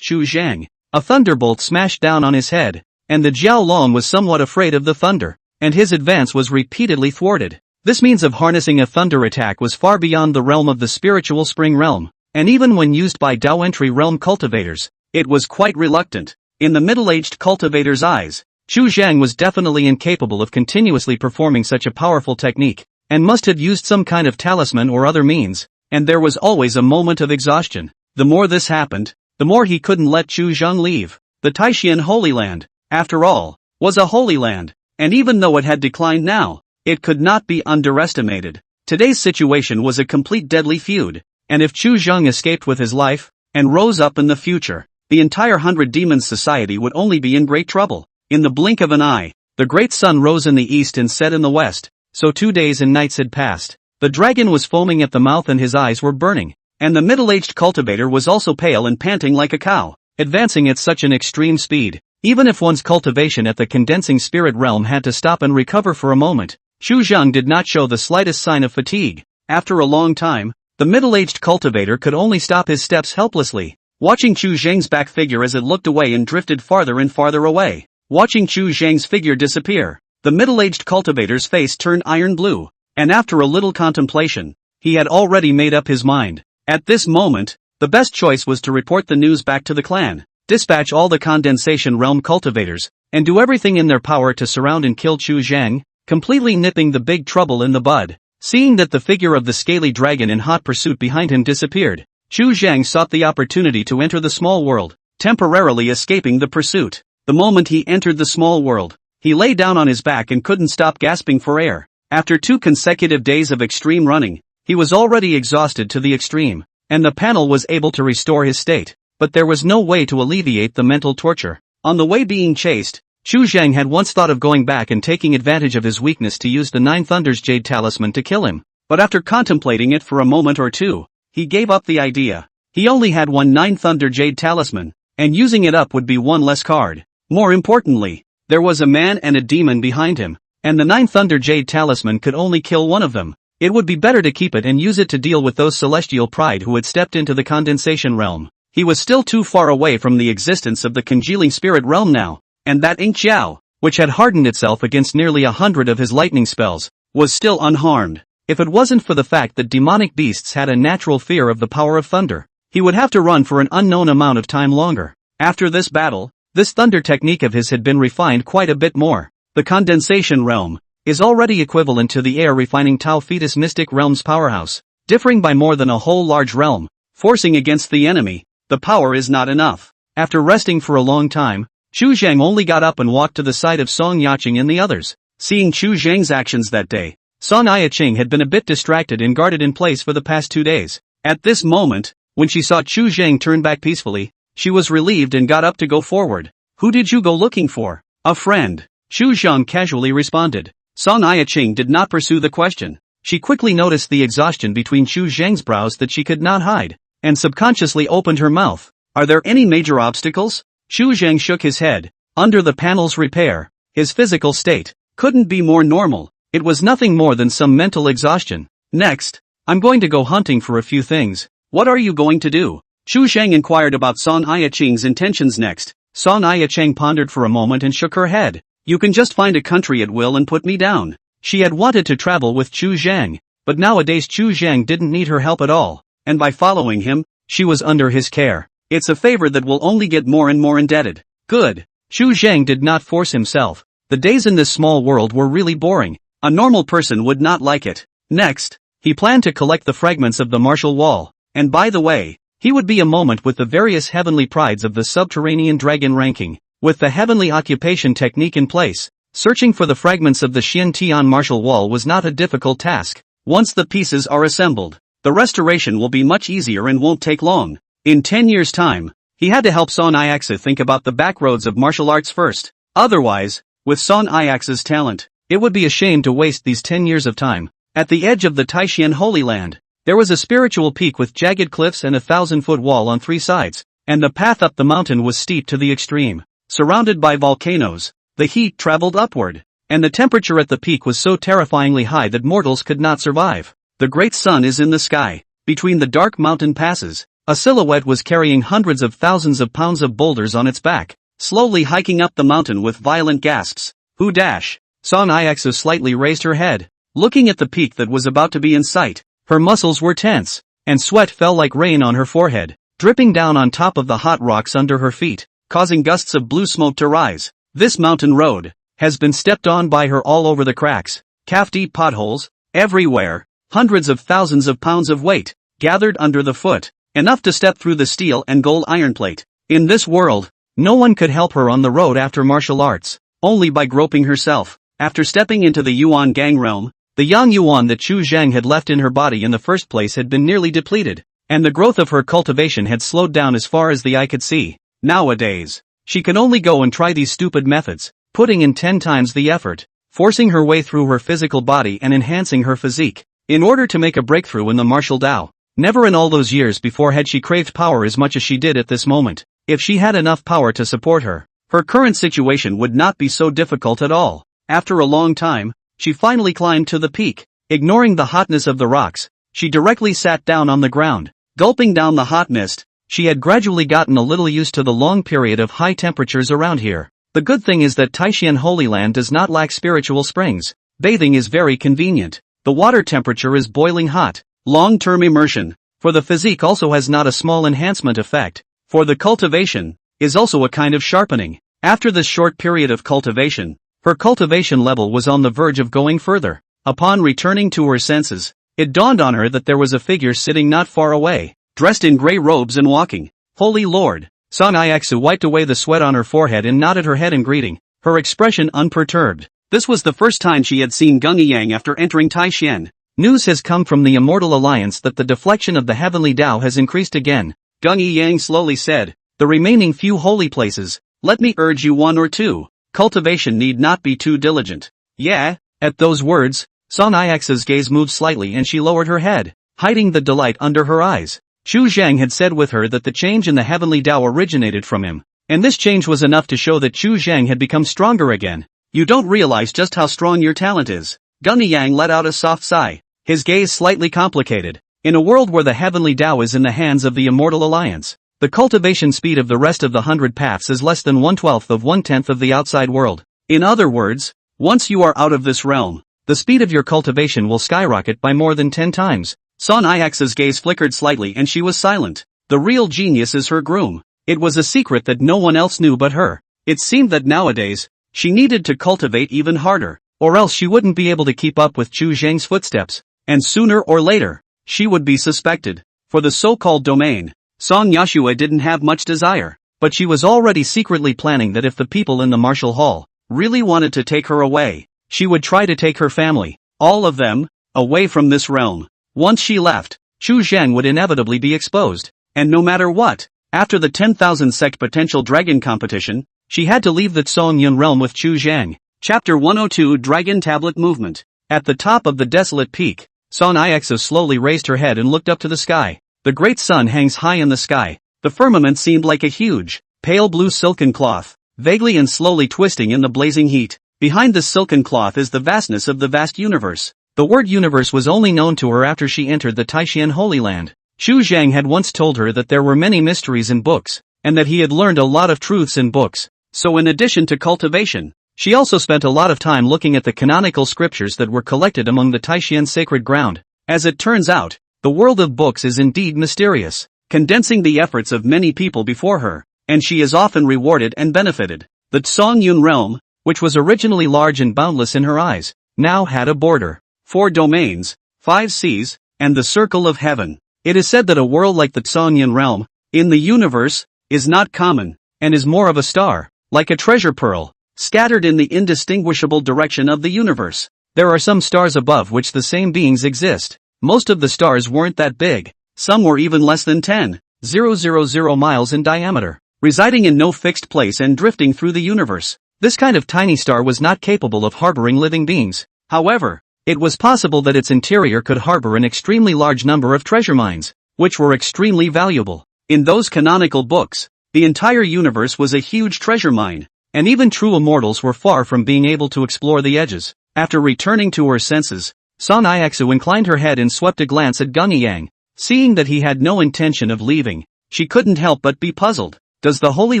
Xu Zhang, a thunderbolt smashed down on his head, and the Jiao Long was somewhat afraid of the thunder, and his advance was repeatedly thwarted. This means of harnessing a thunder attack was far beyond the realm of the spiritual spring realm, and even when used by Dao entry realm cultivators, it was quite reluctant. In the middle-aged cultivator's eyes, Xu Zhang was definitely incapable of continuously performing such a powerful technique, and must have used some kind of talisman or other means, and there was always a moment of exhaustion. The more this happened, the more he couldn't let Xu Zhang leave. The Taishan Holy Land, after all, was a holy land, and even though it had declined now, it could not be underestimated. Today's situation was a complete deadly feud, and if Xu Zhang escaped with his life, and rose up in the future, the entire 100 Demons Society would only be in great trouble. In the blink of an eye, the great sun rose in the east and set in the west, so 2 days and nights had passed. The dragon was foaming at the mouth and his eyes were burning, and the middle-aged cultivator was also pale and panting like a cow, advancing at such an extreme speed. Even if one's cultivation at the condensing spirit realm had to stop and recover for a moment, Xu Zhang did not show the slightest sign of fatigue. After a long time, the middle-aged cultivator could only stop his steps helplessly, watching Xu Zhang's back figure as it looked away and drifted farther and farther away. Watching Xu Zhang's figure disappear, the middle-aged cultivator's face turned iron blue, and after a little contemplation, he had already made up his mind. At this moment, the best choice was to report the news back to the clan, dispatch all the condensation realm cultivators, and do everything in their power to surround and kill Xu Zhang, completely nipping the big trouble in the bud. Seeing that the figure of the scaly dragon in hot pursuit behind him disappeared, Xu Zhang sought the opportunity to enter the small world, temporarily escaping the pursuit. The moment he entered the small world, he lay down on his back and couldn't stop gasping for air. After 2 consecutive days of extreme running, he was already exhausted to the extreme, and the panel was able to restore his state, but there was no way to alleviate the mental torture. On the way being chased, Xu Zhang had once thought of going back and taking advantage of his weakness to use the 9 Thunders Jade Talisman to kill him, but after contemplating it for a moment or two, he gave up the idea. He only had 1 9 Thunder Jade Talisman, and using it up would be 1 less card. More importantly, there was a man and a demon behind him, and the 9 Thunder Jade Talisman could only kill one of them. It would be better to keep it and use it to deal with those celestial pride who had stepped into the condensation realm. He was still too far away from the existence of the congealing spirit realm now, and that Ink Jiao, which had hardened itself against nearly 100 of his lightning spells, was still unharmed. If it wasn't for the fact that demonic beasts had a natural fear of the power of thunder, he would have to run for an unknown amount of time longer. After this battle, this thunder technique of his had been refined quite a bit more. The condensation realm is already equivalent to the air refining Tao Fetus Mystic Realm's powerhouse, differing by more than a whole large realm. Forcing against the enemy, the power is not enough. After resting for a long time, Chu Zhang only got up and walked to the side of Song Yacheng and the others. Seeing Chu Zhang's actions that day, Song Yacheng had been a bit distracted and guarded in place for the past 2 days. At this moment, when she saw Chu Zhang turn back peacefully, she was relieved and got up to go forward. "Who did you go looking for?" "A friend," Chu Zhang casually responded. Song Yacheng did not pursue the question. She quickly noticed the exhaustion between Chu Zhang's brows that she could not hide, and subconsciously opened her mouth. "Are there any major obstacles?" Chu Zhang shook his head. Under the panel's repair, his physical state couldn't be more normal. It was nothing more than some mental exhaustion. "Next, I'm going to go hunting for a few things." "What are you going to do?" Chu Zhang inquired about Song Yacheng's intentions next. Song Yacheng pondered for a moment and shook her head. "You can just find a country at will and put me down." She had wanted to travel with Chu Zhang, but nowadays Chu Zhang didn't need her help at all, and by following him, she was under his care. It's a favor that will only get more and more indebted. Good. Chu Zhang did not force himself. The days in this small world were really boring. A normal person would not like it. Next, he planned to collect the fragments of the martial wall, and by the way, he would be a moment with the various heavenly prides of the subterranean dragon ranking. With the heavenly occupation technique in place, searching for the fragments of the Xian Tian martial wall was not a difficult task. Once the pieces are assembled, the restoration will be much easier and won't take long. In 10 years' time, he had to help Song Yacheng think about the backroads of martial arts first. Otherwise, with Song Yacheng's talent, it would be a shame to waste these 10 years of time. At the edge of the Taishan Holy Land, there was a spiritual peak with jagged cliffs and a 1,000-foot wall on 3 sides, and the path up the mountain was steep to the extreme. Surrounded by volcanoes, the heat traveled upward, and the temperature at the peak was so terrifyingly high that mortals could not survive. The great sun is in the sky. Between the dark mountain passes, a silhouette was carrying hundreds of thousands of pounds of boulders on its back, slowly hiking up the mountain with violent gasps. "Who dash?" Song Yacheng slightly raised her head, looking at the peak that was about to be in sight. Her muscles were tense, and sweat fell like rain on her forehead, dripping down on top of the hot rocks under her feet, causing gusts of blue smoke to rise. This mountain road has been stepped on by her all over the cracks, calf-deep potholes, everywhere, hundreds of thousands of pounds of weight, gathered under the foot, enough to step through the steel and gold iron plate. In this world, no one could help her on the road after martial arts, only by groping herself. After stepping into the Yuan gang realm, the yang yuan that Chu Zhang had left in her body in the first place had been nearly depleted, and the growth of her cultivation had slowed down as far as the eye could see. Nowadays, she could only go and try these stupid methods, putting in 10 times the effort, forcing her way through her physical body and enhancing her physique, in order to make a breakthrough in the martial Tao. Never in all those years before had she craved power as much as she did at this moment. If she had enough power to support her, her current situation would not be so difficult at all. After a long time, she finally climbed to the peak. Ignoring the hotness of the rocks, she directly sat down on the ground, gulping down the hot mist. She had gradually gotten a little used to the long period of high temperatures around here. The good thing is that Taishan Holy Land does not lack spiritual springs. Bathing is very convenient. The water temperature is boiling hot. Long-term immersion for the physique also has not a small enhancement effect. For the cultivation is also a kind of sharpening. After this short period of cultivation, her cultivation level was on the verge of going further. Upon returning to her senses, it dawned on her that there was a figure sitting not far away, dressed in gray robes and walking. Holy Lord! Song Yacheng wiped away the sweat on her forehead and nodded her head in greeting, her expression unperturbed. This was the first time she had seen Gung Yang after entering Taishan. News has come from the Immortal Alliance that the deflection of the heavenly Tao has increased again. Gung Yang slowly said, "The remaining few holy places, let me urge you 1 or 2. Cultivation need not be too diligent." "Yeah?" At those words, Song Yacheng's gaze moved slightly and she lowered her head, hiding the delight under her eyes. Chu Zhang had said with her that the change in the heavenly Tao originated from him, and this change was enough to show that Chu Zhang had become stronger again. "You don't realize just how strong your talent is." Gung Yang let out a soft sigh, his gaze slightly complicated. In a world where the heavenly Tao is in the hands of the Immortal Alliance, the cultivation speed of the rest of the 100 paths is less than 1/12 of 1/10 of the outside world. In other words, once you are out of this realm, the speed of your cultivation will skyrocket by more than 10 times. Son Ix's gaze flickered slightly and she was silent. The real genius is her groom. It was a secret that no one else knew but her. It seemed that nowadays, she needed to cultivate even harder, or else she wouldn't be able to keep up with Chu Zhang's footsteps, and sooner or later, she would be suspected. For the so-called domain, Song Yashua didn't have much desire, but she was already secretly planning that if the people in the martial hall really wanted to take her away, she would try to take her family, all of them, away from this realm. Once she left, Chu Zhang would inevitably be exposed, and no matter what, after the 10,000 sect potential dragon competition, she had to leave the Song Yun realm with Chu Zhang. Chapter 102 Dragon Tablet Movement. At the top of the desolate peak, Son Ixo slowly raised her head and looked up to the sky. The great sun hangs high in the sky. The firmament seemed like a huge, pale blue silken cloth, vaguely and slowly twisting in the blazing heat. Behind this silken cloth is the vastness of the vast universe. The word universe was only known to her after she entered the Taishan Holy Land. Chu Zhang had once told her that there were many mysteries in books, and that he had learned a lot of truths in books. So in addition to cultivation, she also spent a lot of time looking at the canonical scriptures that were collected among the Taishan sacred ground. As it turns out, the world of books is indeed mysterious, condensing the efforts of many people before her, and she is often rewarded and benefited. The Song Yun realm, which was originally large and boundless in her eyes, now had a border, 4 domains, 5 seas, and the circle of heaven. It is said that a world like the Song Yun realm, in the universe, is not common, and is more of a star, like a treasure pearl, scattered in the indistinguishable direction of the universe. There are some stars above which the same beings exist. Most of the stars weren't that big, some were even less than 10,000 miles in diameter, residing in no fixed place and drifting through the universe. This kind of tiny star was not capable of harboring living beings. However, it was possible that its interior could harbor an extremely large number of treasure mines, which were extremely valuable. In those canonical books, the entire universe was a huge treasure mine, and even true immortals were far from being able to explore the edges. After returning to her senses, Son Ixu inclined her head and swept a glance at Gun Yang. Seeing that he had no intention of leaving, she couldn't help but be puzzled. Does the Holy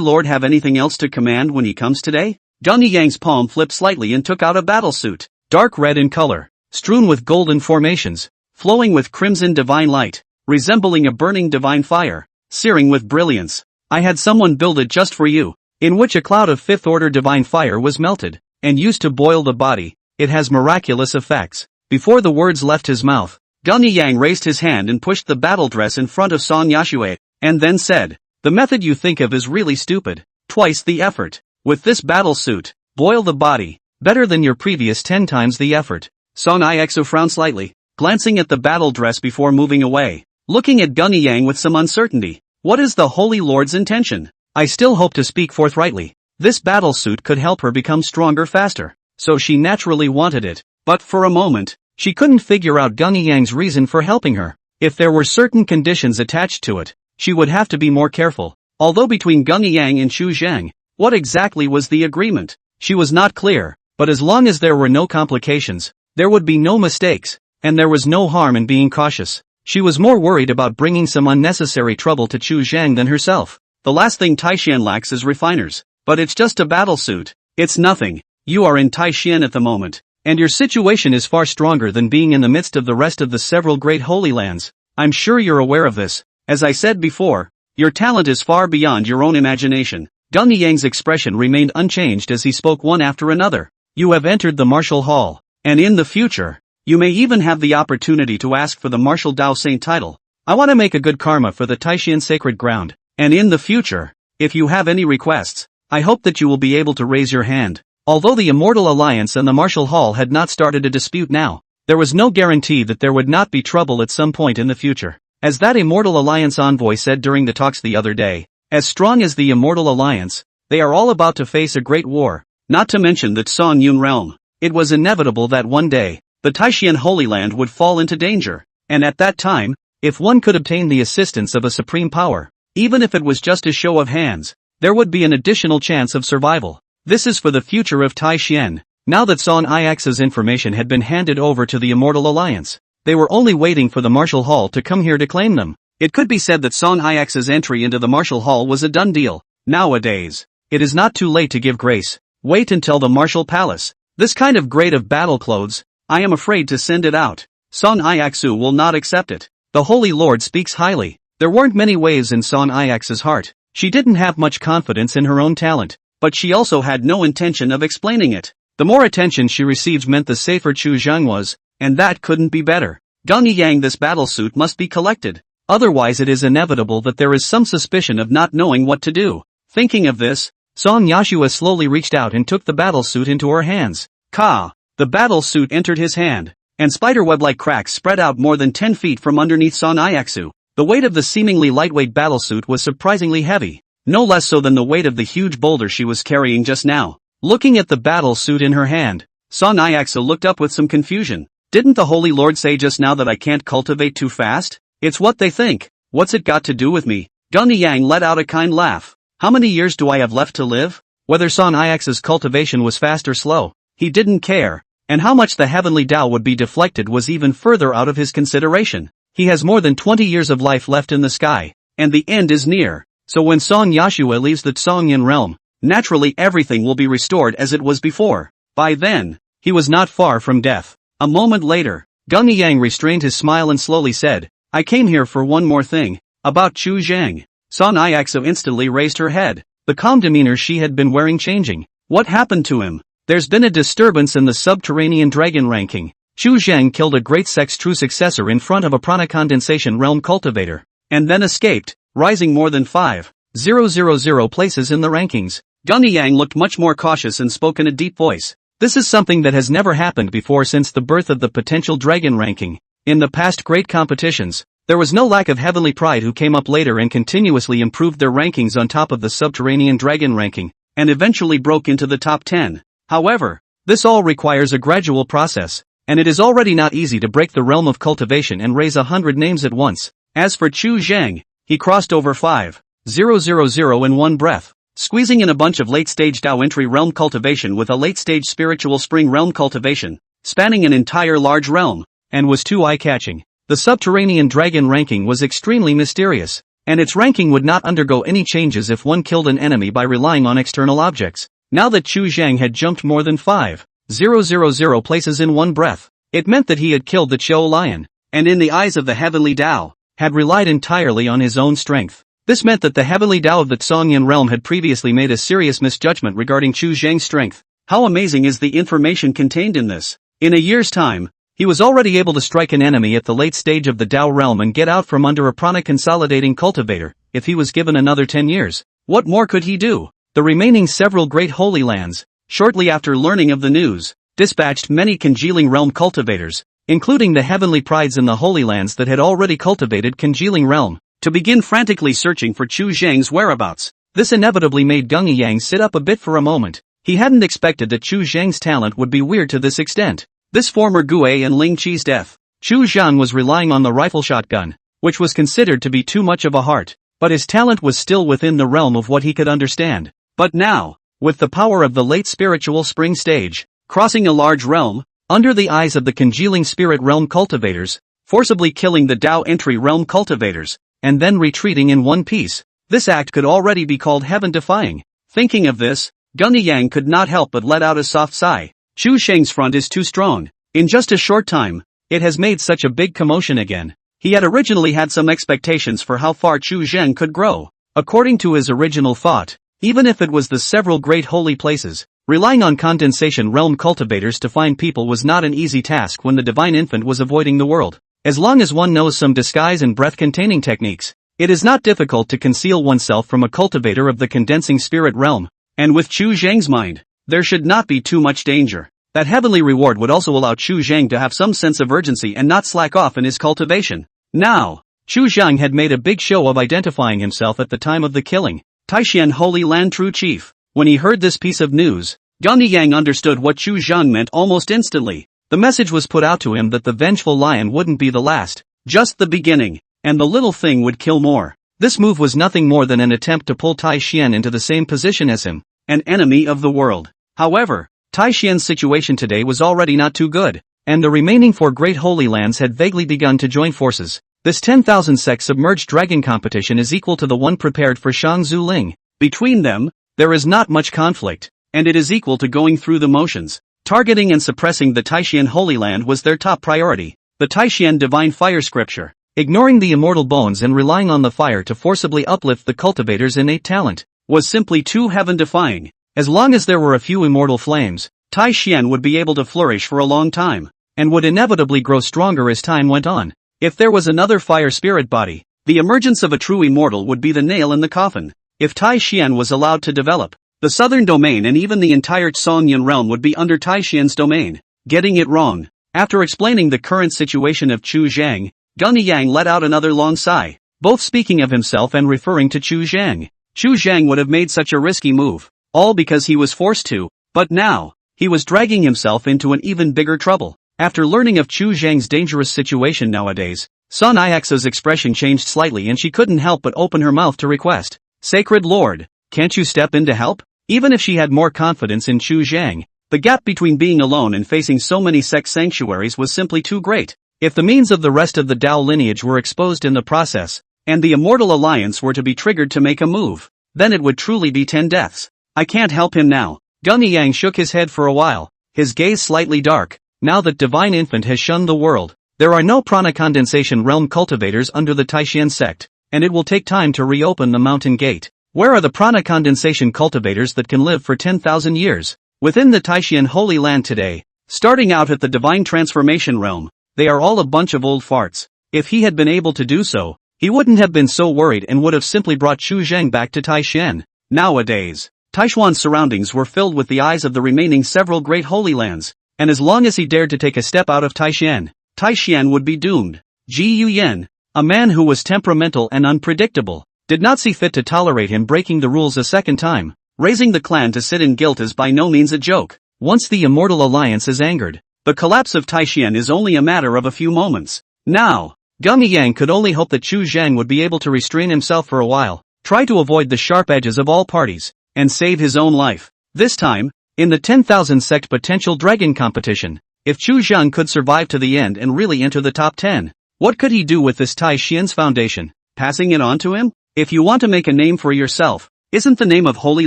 Lord have anything else to command when he comes today? Gun Yang's palm flipped slightly and took out a battle suit, dark red in color, strewn with golden formations, flowing with crimson divine light, resembling a burning divine fire, searing with brilliance. I had someone build it just for you, in which a cloud of 5th order divine fire was melted, and used to boil the body. It has miraculous effects. Before the words left his mouth, Gun Yang raised his hand and pushed the battle dress in front of Song Yashue, and then said, "The method you think of is really stupid. Twice the effort. With this battle suit, boil the body, better than your previous 10 times the effort." Song Ixo frowned slightly, glancing at the battle dress before moving away, looking at Gun Yang with some uncertainty. What is the Holy Lord's intention? I still hope to speak forthrightly. This battle suit could help her become stronger faster, so she naturally wanted it, but for a moment, she couldn't figure out Gun Yang's reason for helping her. If there were certain conditions attached to it, she would have to be more careful. Although between Gun Yang and Chu Zhang, what exactly was the agreement? She was not clear, but as long as there were no complications, there would be no mistakes, and there was no harm in being cautious. She was more worried about bringing some unnecessary trouble to Chu Zhang than herself. The last thing Taishan lacks is refiners, but it's just a battle suit. It's nothing. You are in Taishan at the moment, and your situation is far stronger than being in the midst of the rest of the several great holy lands. I'm sure you're aware of this. As I said before, your talent is far beyond your own imagination. Gun Yang's expression remained unchanged as he spoke one after another. You have entered the martial hall, and in the future, you may even have the opportunity to ask for the martial Dao Saint title. I want to make a good karma for the Taishan sacred ground, and in the future, if you have any requests, I hope that you will be able to raise your hand. Although the Immortal Alliance and the martial hall had not started a dispute now, there was no guarantee that there would not be trouble at some point in the future. As that Immortal Alliance envoy said during the talks the other day, as strong as the Immortal Alliance, they are all about to face a great war, not to mention the Song Yun realm. It was inevitable that one day, the Taishan Holy Land would fall into danger, and at that time, if one could obtain the assistance of a supreme power, even if it was just a show of hands, there would be an additional chance of survival. This is for the future of Taishan. Now that Song Ix's information had been handed over to the Immortal Alliance, they were only waiting for the martial hall to come here to claim them. It could be said that Song Ix's entry into the martial hall was a done deal. Nowadays, it is not too late to give grace. Wait until the martial palace. This kind of grade of battle clothes, I am afraid to send it out. Son Iaksu will not accept it. The Holy Lord speaks highly. There weren't many waves in Son Iaksu's heart. She didn't have much confidence in her own talent, but she also had no intention of explaining it. The more attention she received meant the safer Chu Zhang was, and that couldn't be better. Gang Yang, this battlesuit must be collected. Otherwise it is inevitable that there is some suspicion of not knowing what to do. Thinking of this, Song Yashua slowly reached out and took the battlesuit into her hands. Ka! The battlesuit entered his hand, and spiderweb-like cracks spread out more than 10 feet from underneath Son Iaksu. The weight of the seemingly lightweight battlesuit was surprisingly heavy, no less so than the weight of the huge boulder she was carrying just now. Looking at the battlesuit in her hand, Son Iaksu looked up with some confusion. Didn't the Holy Lord say just now that I can't cultivate too fast? It's what they think. What's it got to do with me? Gang Yang let out a kind laugh. How many years do I have left to live? Whether Son Iaksu's cultivation was fast or slow, he didn't care. And how much the heavenly Tao would be deflected was even further out of his consideration. He has more than 20 years of life left in the sky, and the end is near. So when Song Yashua leaves the Tsongyan realm, naturally everything will be restored as it was before. By then, he was not far from death. A moment later, Gang Yang restrained his smile and slowly said, I came here for one more thing, about Chu Zhang. Son Iaksu instantly raised her head, the calm demeanor she had been wearing changing. What happened to him? There's been a disturbance in the subterranean dragon ranking. Chu Zhang killed a great true successor in front of a prana condensation realm cultivator, and then escaped, rising more than 5,000 places in the rankings. Gang Yang looked much more cautious and spoke in a deep voice. This is something that has never happened before since the birth of the potential dragon ranking. In the past great competitions, there was no lack of heavenly pride who came up later and continuously improved their rankings on top of the subterranean dragon ranking, and eventually broke into the top 10. However, this all requires a gradual process, and it is already not easy to break the realm of cultivation and raise 100 names at once. As for Chu Zhang, he crossed over 5,000 in one breath, squeezing in a bunch of late-stage Dao entry realm cultivation with a late-stage spiritual spring realm cultivation, spanning an entire large realm, and was too eye-catching. The subterranean dragon ranking was extremely mysterious, and its ranking would not undergo any changes if one killed an enemy by relying on external objects. Now that Chu Zhang had jumped more than 5,000 places in one breath, it meant that he had killed the Chou lion, and in the eyes of the heavenly Tao, had relied entirely on his own strength. This meant that the heavenly Tao of the Tsongyan realm had previously made a serious misjudgment regarding Chu Zhang's strength. How amazing is the information contained in this? In a year's time, he was already able to strike an enemy at the late stage of the Tao realm and get out from under a prana consolidating cultivator. If he was given another 10 years, what more could he do? The remaining several great holy lands, shortly after learning of the news, dispatched many congealing realm cultivators, including the heavenly prides in the holy lands that had already cultivated congealing realm, to begin frantically searching for Chu Zhang's whereabouts. This inevitably made Gang Yang sit up a bit for a moment. He hadn't expected that Chu Zhang's talent would be weird to this extent. This former Gui and Ling Qi's death, Chu Zhang was relying on the rifle shotgun, which was considered to be too much of a heart, but his talent was still within the realm of what he could understand. But now, with the power of the late spiritual spring stage, crossing a large realm, under the eyes of the congealing spirit realm cultivators, forcibly killing the Tao entry realm cultivators, and then retreating in one piece, this act could already be called heaven-defying. Thinking of this, Gang Yang could not help but let out a soft sigh. Chu Zhang's front is too strong. In just a short time, it has made such a big commotion again. He had originally had some expectations for how far Chu Zhang could grow. According to his original thought, even if it was the several great holy places, relying on condensation realm cultivators to find people was not an easy task when the divine infant was avoiding the world. As long as one knows some disguise and breath-containing techniques, it is not difficult to conceal oneself from a cultivator of the condensing spirit realm. And with Chu Zhang's mind, there should not be too much danger. That heavenly reward would also allow Chu Zhang to have some sense of urgency and not slack off in his cultivation. Now, Chu Zhang had made a big show of identifying himself at the time of the killing. Taishan Holy Land True Chief. When he heard this piece of news, Gang Yang understood what Chu Zhang meant almost instantly. The message was put out to him that the vengeful lion wouldn't be the last, just the beginning, and the little thing would kill more. This move was nothing more than an attempt to pull Tai Xian into the same position as him, an enemy of the world. However, Tai Xian's situation today was already not too good, and the remaining 4 great holy lands had vaguely begun to join forces. This 10,000 sec submerged dragon competition is equal to the one prepared for Shang Zuling. Between them, there is not much conflict, and it is equal to going through the motions. Targeting and suppressing the Taishan Holy Land was their top priority. The Taishan Divine Fire Scripture, ignoring the immortal bones and relying on the fire to forcibly uplift the cultivator's innate talent, was simply too heaven-defying. As long as there were a few immortal flames, Taishan would be able to flourish for a long time, and would inevitably grow stronger as time went on. If there was another fire spirit body, the emergence of a true immortal would be the nail in the coffin. If Taishan was allowed to develop, the southern domain and even the entire Songyun realm would be under Taishan's domain. Getting it wrong. After explaining the current situation of Chu Zhang, Gun Yang let out another long sigh, both speaking of himself and referring to Chu Zhang. Chu Zhang would have made such a risky move, all because he was forced to, but now, he was dragging himself into an even bigger trouble. After learning of Chu Zhang's dangerous situation nowadays, Sun Ixa's expression changed slightly and she couldn't help but open her mouth to request, "Sacred Lord, can't you step in to help?" Even if she had more confidence in Chu Zhang, the gap between being alone and facing so many sect sanctuaries was simply too great. If the means of the rest of the Dao lineage were exposed in the process, and the Immortal Alliance were to be triggered to make a move, then it would truly be 10 deaths. I can't help him now. Gun Yang shook his head for a while, his gaze slightly dark. Now that Divine Infant has shunned the world, there are no prana condensation realm cultivators under the Taishan sect, and it will take time to reopen the mountain gate. Where are the prana condensation cultivators that can live for 10,000 years? Within the Taishan Holy Land today, starting out at the Divine Transformation realm, they are all a bunch of old farts. If he had been able to do so, he wouldn't have been so worried and would have simply brought Chu Zhang back to Taishan. Nowadays, Taishuan's surroundings were filled with the eyes of the remaining several great holy lands, and as long as he dared to take a step out of Taishan, Taishan would be doomed. Ji Yuyen, a man who was temperamental and unpredictable, did not see fit to tolerate him breaking the rules a second time. Raising the clan to sit in guilt is by no means a joke. Once the Immortal Alliance is angered, the collapse of Taishan is only a matter of a few moments. Now, Gun Yang could only hope that Chu Zhang would be able to restrain himself for a while, try to avoid the sharp edges of all parties, and save his own life. This time, in the 10,000 sect potential dragon competition, if Chu Zhang could survive to the end and really enter the top 10, what could he do with this Taishan's foundation? Passing it on to him? If you want to make a name for yourself, isn't the name of Holy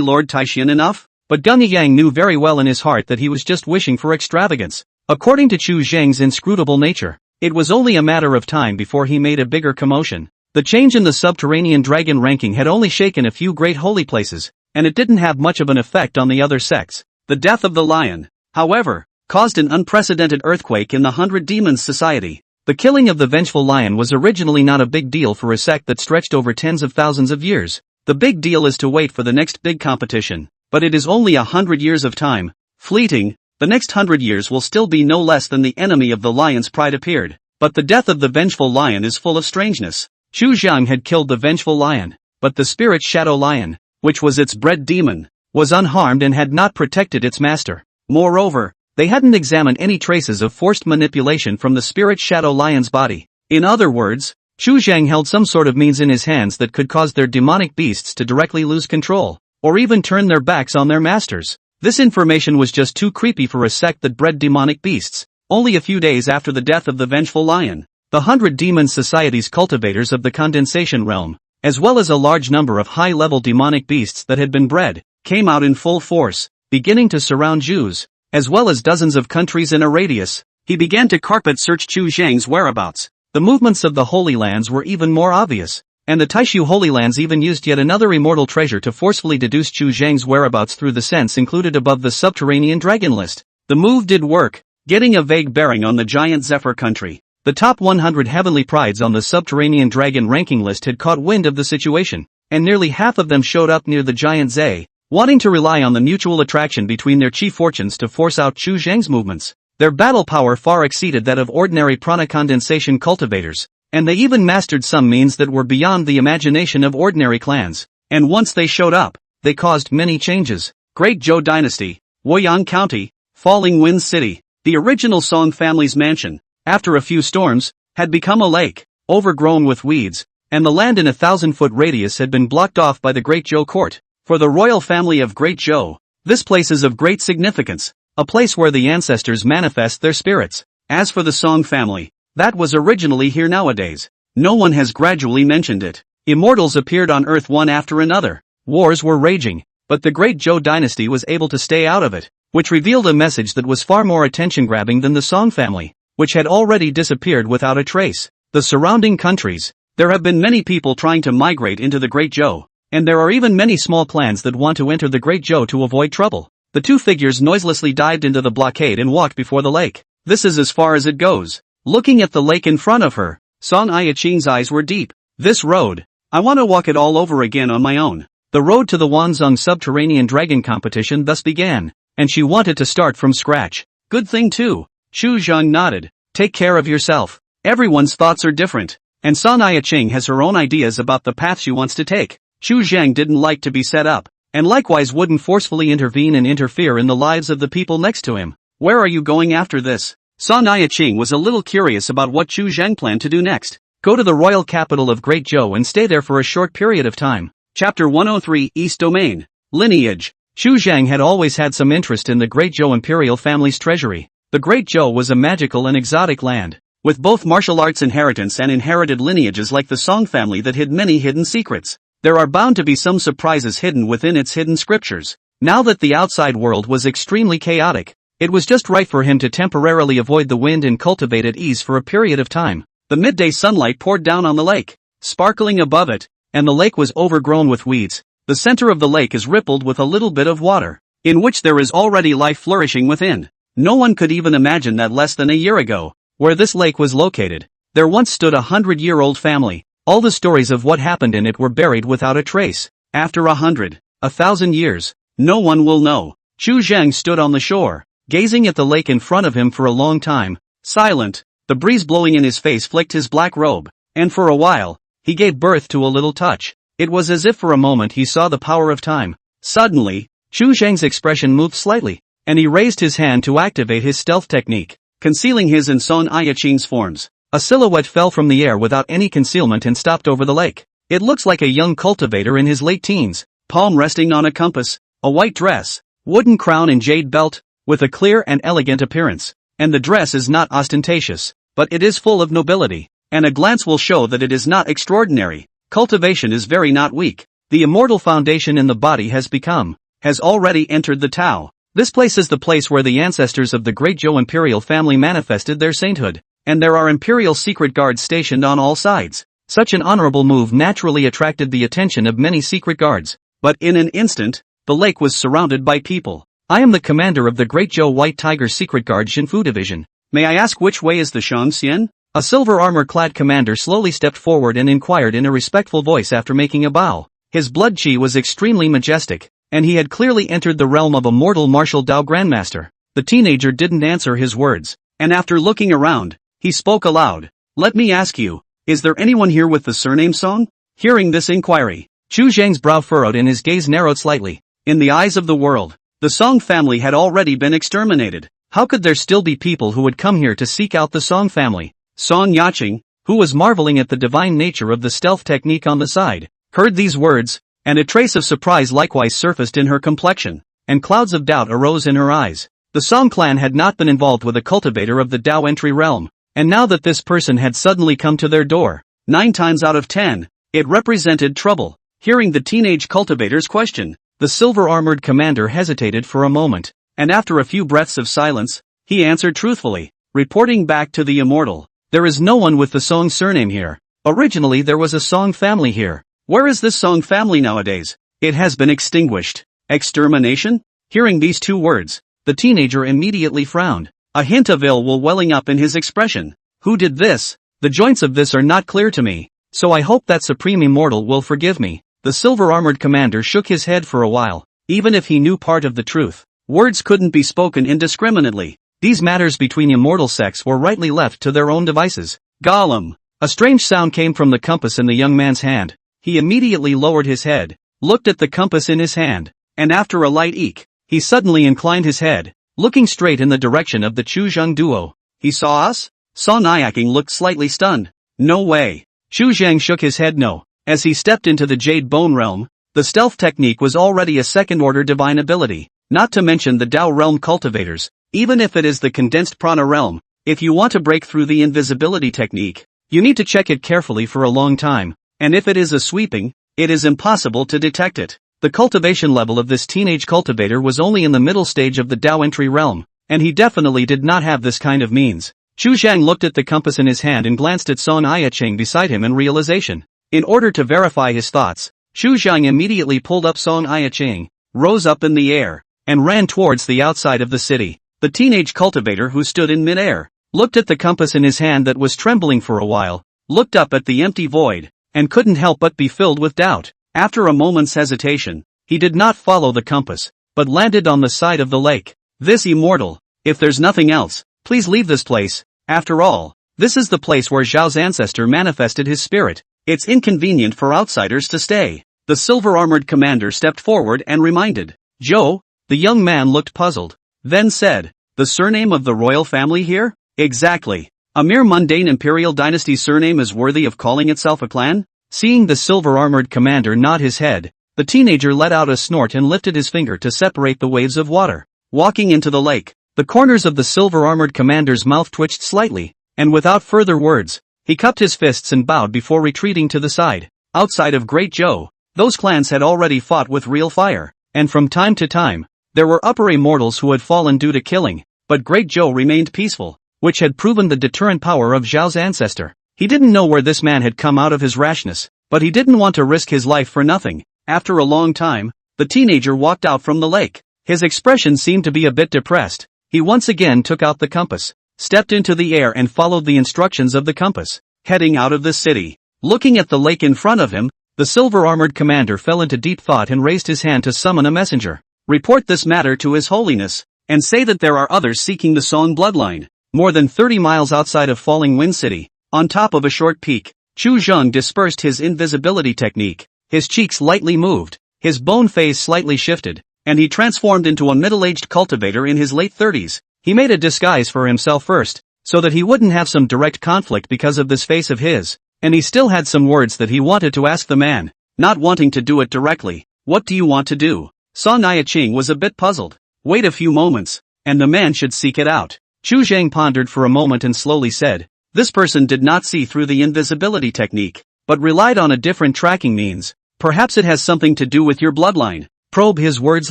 Lord Taishan enough? But Gun Yang knew very well in his heart that he was just wishing for extravagance. According to Chu Zhang's inscrutable nature, it was only a matter of time before he made a bigger commotion. The change in the subterranean dragon ranking had only shaken a few great holy places, and it didn't have much of an effect on the other sects. The death of the lion, however, caused an unprecedented earthquake in the 100 Demons Society. The killing of the vengeful lion was originally not a big deal for a sect that stretched over tens of thousands of years. The big deal is to wait for the next big competition, but it is only 100 years of time. Fleeting, the next 100 years will still be no less than the enemy of the lion's pride appeared. But the death of the vengeful lion is full of strangeness. Chu Zhang had killed the vengeful lion, but the spirit shadow lion, which was its bred demon, was unharmed and had not protected its master. Moreover, they hadn't examined any traces of forced manipulation from the spirit shadow lion's body. In other words, Chu Zhang held some sort of means in his hands that could cause their demonic beasts to directly lose control, or even turn their backs on their masters. This information was just too creepy for a sect that bred demonic beasts. Only a few days after the death of the vengeful lion, the 100 Demons Society's cultivators of the condensation realm, as well as a large number of high-level demonic beasts that had been bred, came out in full force, beginning to surround Jews, as well as dozens of countries in a radius. He began to carpet search Chu Zhang's whereabouts. The movements of the Holy Lands were even more obvious, and the Taishu Holy Lands even used yet another immortal treasure to forcefully deduce Chu Zhang's whereabouts through the sense included above the subterranean dragon list. The move did work, getting a vague bearing on the giant Zephyr country. The top 100 heavenly prides on the subterranean dragon ranking list had caught wind of the situation, and nearly half of them showed up near the giant Zay, wanting to rely on the mutual attraction between their chief fortunes to force out Chu Zhang's movements. Their battle power far exceeded that of ordinary prana condensation cultivators, and they even mastered some means that were beyond the imagination of ordinary clans. And once they showed up, they caused many changes. Great Zhou Dynasty, Woyang County, Falling Winds City, the original Song family's mansion, after a few storms, had become a lake, overgrown with weeds, and the land in a 1,000-foot radius had been blocked off by the Great Zhou court. For the royal family of Great Zhou, this place is of great significance, a place where the ancestors manifest their spirits. As for the Song family, that was originally here nowadays. No one has gradually mentioned it. Immortals appeared on Earth one after another. Wars were raging, but the Great Zhou dynasty was able to stay out of it. which revealed a message that was far more attention-grabbing than the Song family, which had already disappeared without a trace. The surrounding countries. There have been many people trying to migrate into the Great Zhou, and there are even many small clans that want to enter the Great Zhou to avoid trouble. The two figures noiselessly dived into the blockade and walked before the lake. This is as far as it goes. Looking at the lake in front of her, Song Yiqing's eyes were deep. This road. I want to walk it all over again on my own. The road to the Wanzhong subterranean dragon competition thus began, and she wanted to start from scratch. Good thing too. Chu Zhang nodded. Take care of yourself. Everyone's thoughts are different, and Song Yiqing has her own ideas about the path she wants to take. Chu Zhang didn't like to be set up, and likewise wouldn't forcefully intervene and interfere in the lives of the people next to him. Where are you going after this? Song Yiqing was a little curious about what Chu Zhang planned to do next. Go to the royal capital of Great Zhou and stay there for a short period of time. Chapter 103 East Domain. Lineage. Chu Zhang had always had some interest in the Great Zhou imperial family's treasury. The Great Zhou was a magical and exotic land, with both martial arts inheritance and inherited lineages like the Song family that hid many hidden secrets. There are bound to be some surprises hidden within its hidden scriptures. Now that the outside world was extremely chaotic, it was just right for him to temporarily avoid the wind and cultivate at ease for a period of time. The midday sunlight poured down on the lake, sparkling above it, and the lake was overgrown with weeds. The center of the lake is rippled with a little bit of water, in which there is already life flourishing within. No one could even imagine that less than a year ago, where this lake was located, there once stood 100-year-old family. All the stories of what happened in it were buried without a trace. After 100, 1,000 years, no one will know. Chu Zhang stood on the shore, gazing at the lake in front of him for a long time, silent. The breeze blowing in his face flicked his black robe, and for a while, he gave birth to a little touch. It was as if for a moment he saw the power of time. Suddenly, Chu Zhang's expression moved slightly, and he raised his hand to activate his stealth technique, concealing his and Song Yiqing's forms. A silhouette fell from the air without any concealment and stopped over the lake. It looks like a young cultivator in his late teens, palm resting on a compass, a white dress, wooden crown and jade belt, with a clear and elegant appearance. And the dress is not ostentatious, but it is full of nobility, and a glance will show that it is not extraordinary. Cultivation is very not weak. The immortal foundation in the body has already entered the Tao. This place is the place where the ancestors of the Great Zhou imperial family manifested their sainthood, and there are imperial secret guards stationed on all sides. Such an honorable move naturally attracted the attention of many secret guards, but in an instant, the lake was surrounded by people. I am the commander of the Great Zhou White Tiger Secret Guard Xinfu Division. May I ask which way is the Shangxian? A silver armor-clad commander slowly stepped forward and inquired in a respectful voice after making a bow. His blood qi was extremely majestic, and he had clearly entered the realm of a mortal martial Dao grandmaster. The teenager didn't answer his words, and after looking around, he spoke aloud. Let me ask you, is there anyone here with the surname Song? Hearing this inquiry, Chu Zhang's brow furrowed and his gaze narrowed slightly. In the eyes of the world, the Song family had already been exterminated. How could there still be people who would come here to seek out the Song family? Song Yiqing, who was marveling at the divine nature of the stealth technique on the side, heard these words, and a trace of surprise likewise surfaced in her complexion, and clouds of doubt arose in her eyes. The Song clan had not been involved with a cultivator of the Dao entry realm, and now that this person had suddenly come to their door, 9 times out of 10, it represented trouble. Hearing the teenage cultivator's question, the silver-armored commander hesitated for a moment, and after a few breaths of silence, he answered truthfully, reporting back to the immortal. There is no one with the Song surname here. Originally there was a Song family here. Where is this Song family nowadays? It has been extinguished. Extermination? Hearing these 2 words, the teenager immediately frowned, a hint of ill will welling up in his expression. Who did this? The joints of this are not clear to me, so I hope that Supreme Immortal will forgive me. The silver-armored commander shook his head for a while. Even if he knew part of the truth, words couldn't be spoken indiscriminately. These matters between immortal sects were rightly left to their own devices. Gollum! A strange sound came from the compass in the young man's hand. He immediately lowered his head, looked at the compass in his hand, and after a light eek, he suddenly inclined his head, looking straight in the direction of the Chu Zhang duo. He saw us? Song Yiqing looked slightly stunned. No way. Chu Zhang shook his head no. As he stepped into the Jade Bone realm, the stealth technique was already a second-order divine ability, not to mention the Dao realm cultivators. Even if it is the condensed prana realm, if you want to break through the invisibility technique, you need to check it carefully for a long time, and if it is a sweeping, it is impossible to detect it. The cultivation level of this teenage cultivator was only in the middle stage of the Dao entry realm, and he definitely did not have this kind of means. Chu Zhang looked at the compass in his hand and glanced at Song Yicheng beside him in realization. In order to verify his thoughts, Chu Zhang immediately pulled up Song Yicheng, rose up in the air, and ran towards the outside of the city. The teenage cultivator who stood in mid-air, looked at the compass in his hand that was trembling for a while, looked up at the empty void, and couldn't help but be filled with doubt. After a moment's hesitation, he did not follow the compass, but landed on the side of the lake. This immortal, if there's nothing else, please leave this place. After all, this is the place where Zhao's ancestor manifested his spirit. It's inconvenient for outsiders to stay. The silver-armored commander stepped forward and reminded Zhou. The young man looked puzzled, then said, the surname of the royal family here? Exactly. A mere mundane imperial dynasty surname is worthy of calling itself a clan? Seeing the silver-armored commander nod his head, the teenager let out a snort and lifted his finger to separate the waves of water. Walking into the lake, the corners of the silver-armored commander's mouth twitched slightly, and without further words, he cupped his fists and bowed before retreating to the side. Outside of Great Zhou, those clans had already fought with real fire, and from time to time, there were upper immortals who had fallen due to killing, but Great Zhou remained peaceful, which had proven the deterrent power of Zhao's ancestor. He didn't know where this man had come out of his rashness, but he didn't want to risk his life for nothing. After a long time, the teenager walked out from the lake. His expression seemed to be a bit depressed. He once again took out the compass, stepped into the air and followed the instructions of the compass, heading out of the city. Looking at the lake in front of him, the silver-armored commander fell into deep thought and raised his hand to summon a messenger. Report this matter to His Holiness, and say that there are others seeking the Song bloodline. More than 30 miles outside of Falling Wind City, on top of a short peak, Chu Zhang dispersed his invisibility technique. His cheeks lightly moved, his bone phase slightly shifted, and he transformed into a middle-aged cultivator in his late 30s. He made a disguise for himself first, so that he wouldn't have some direct conflict because of this face of his, and he still had some words that he wanted to ask the man, not wanting to do it directly. What do you want to do? Song Yicheng was a bit puzzled. Wait a few moments, and the man should seek it out. Chu Zhang pondered for a moment and slowly said, this person did not see through the invisibility technique, but relied on a different tracking means. Perhaps it has something to do with your bloodline. Probe his words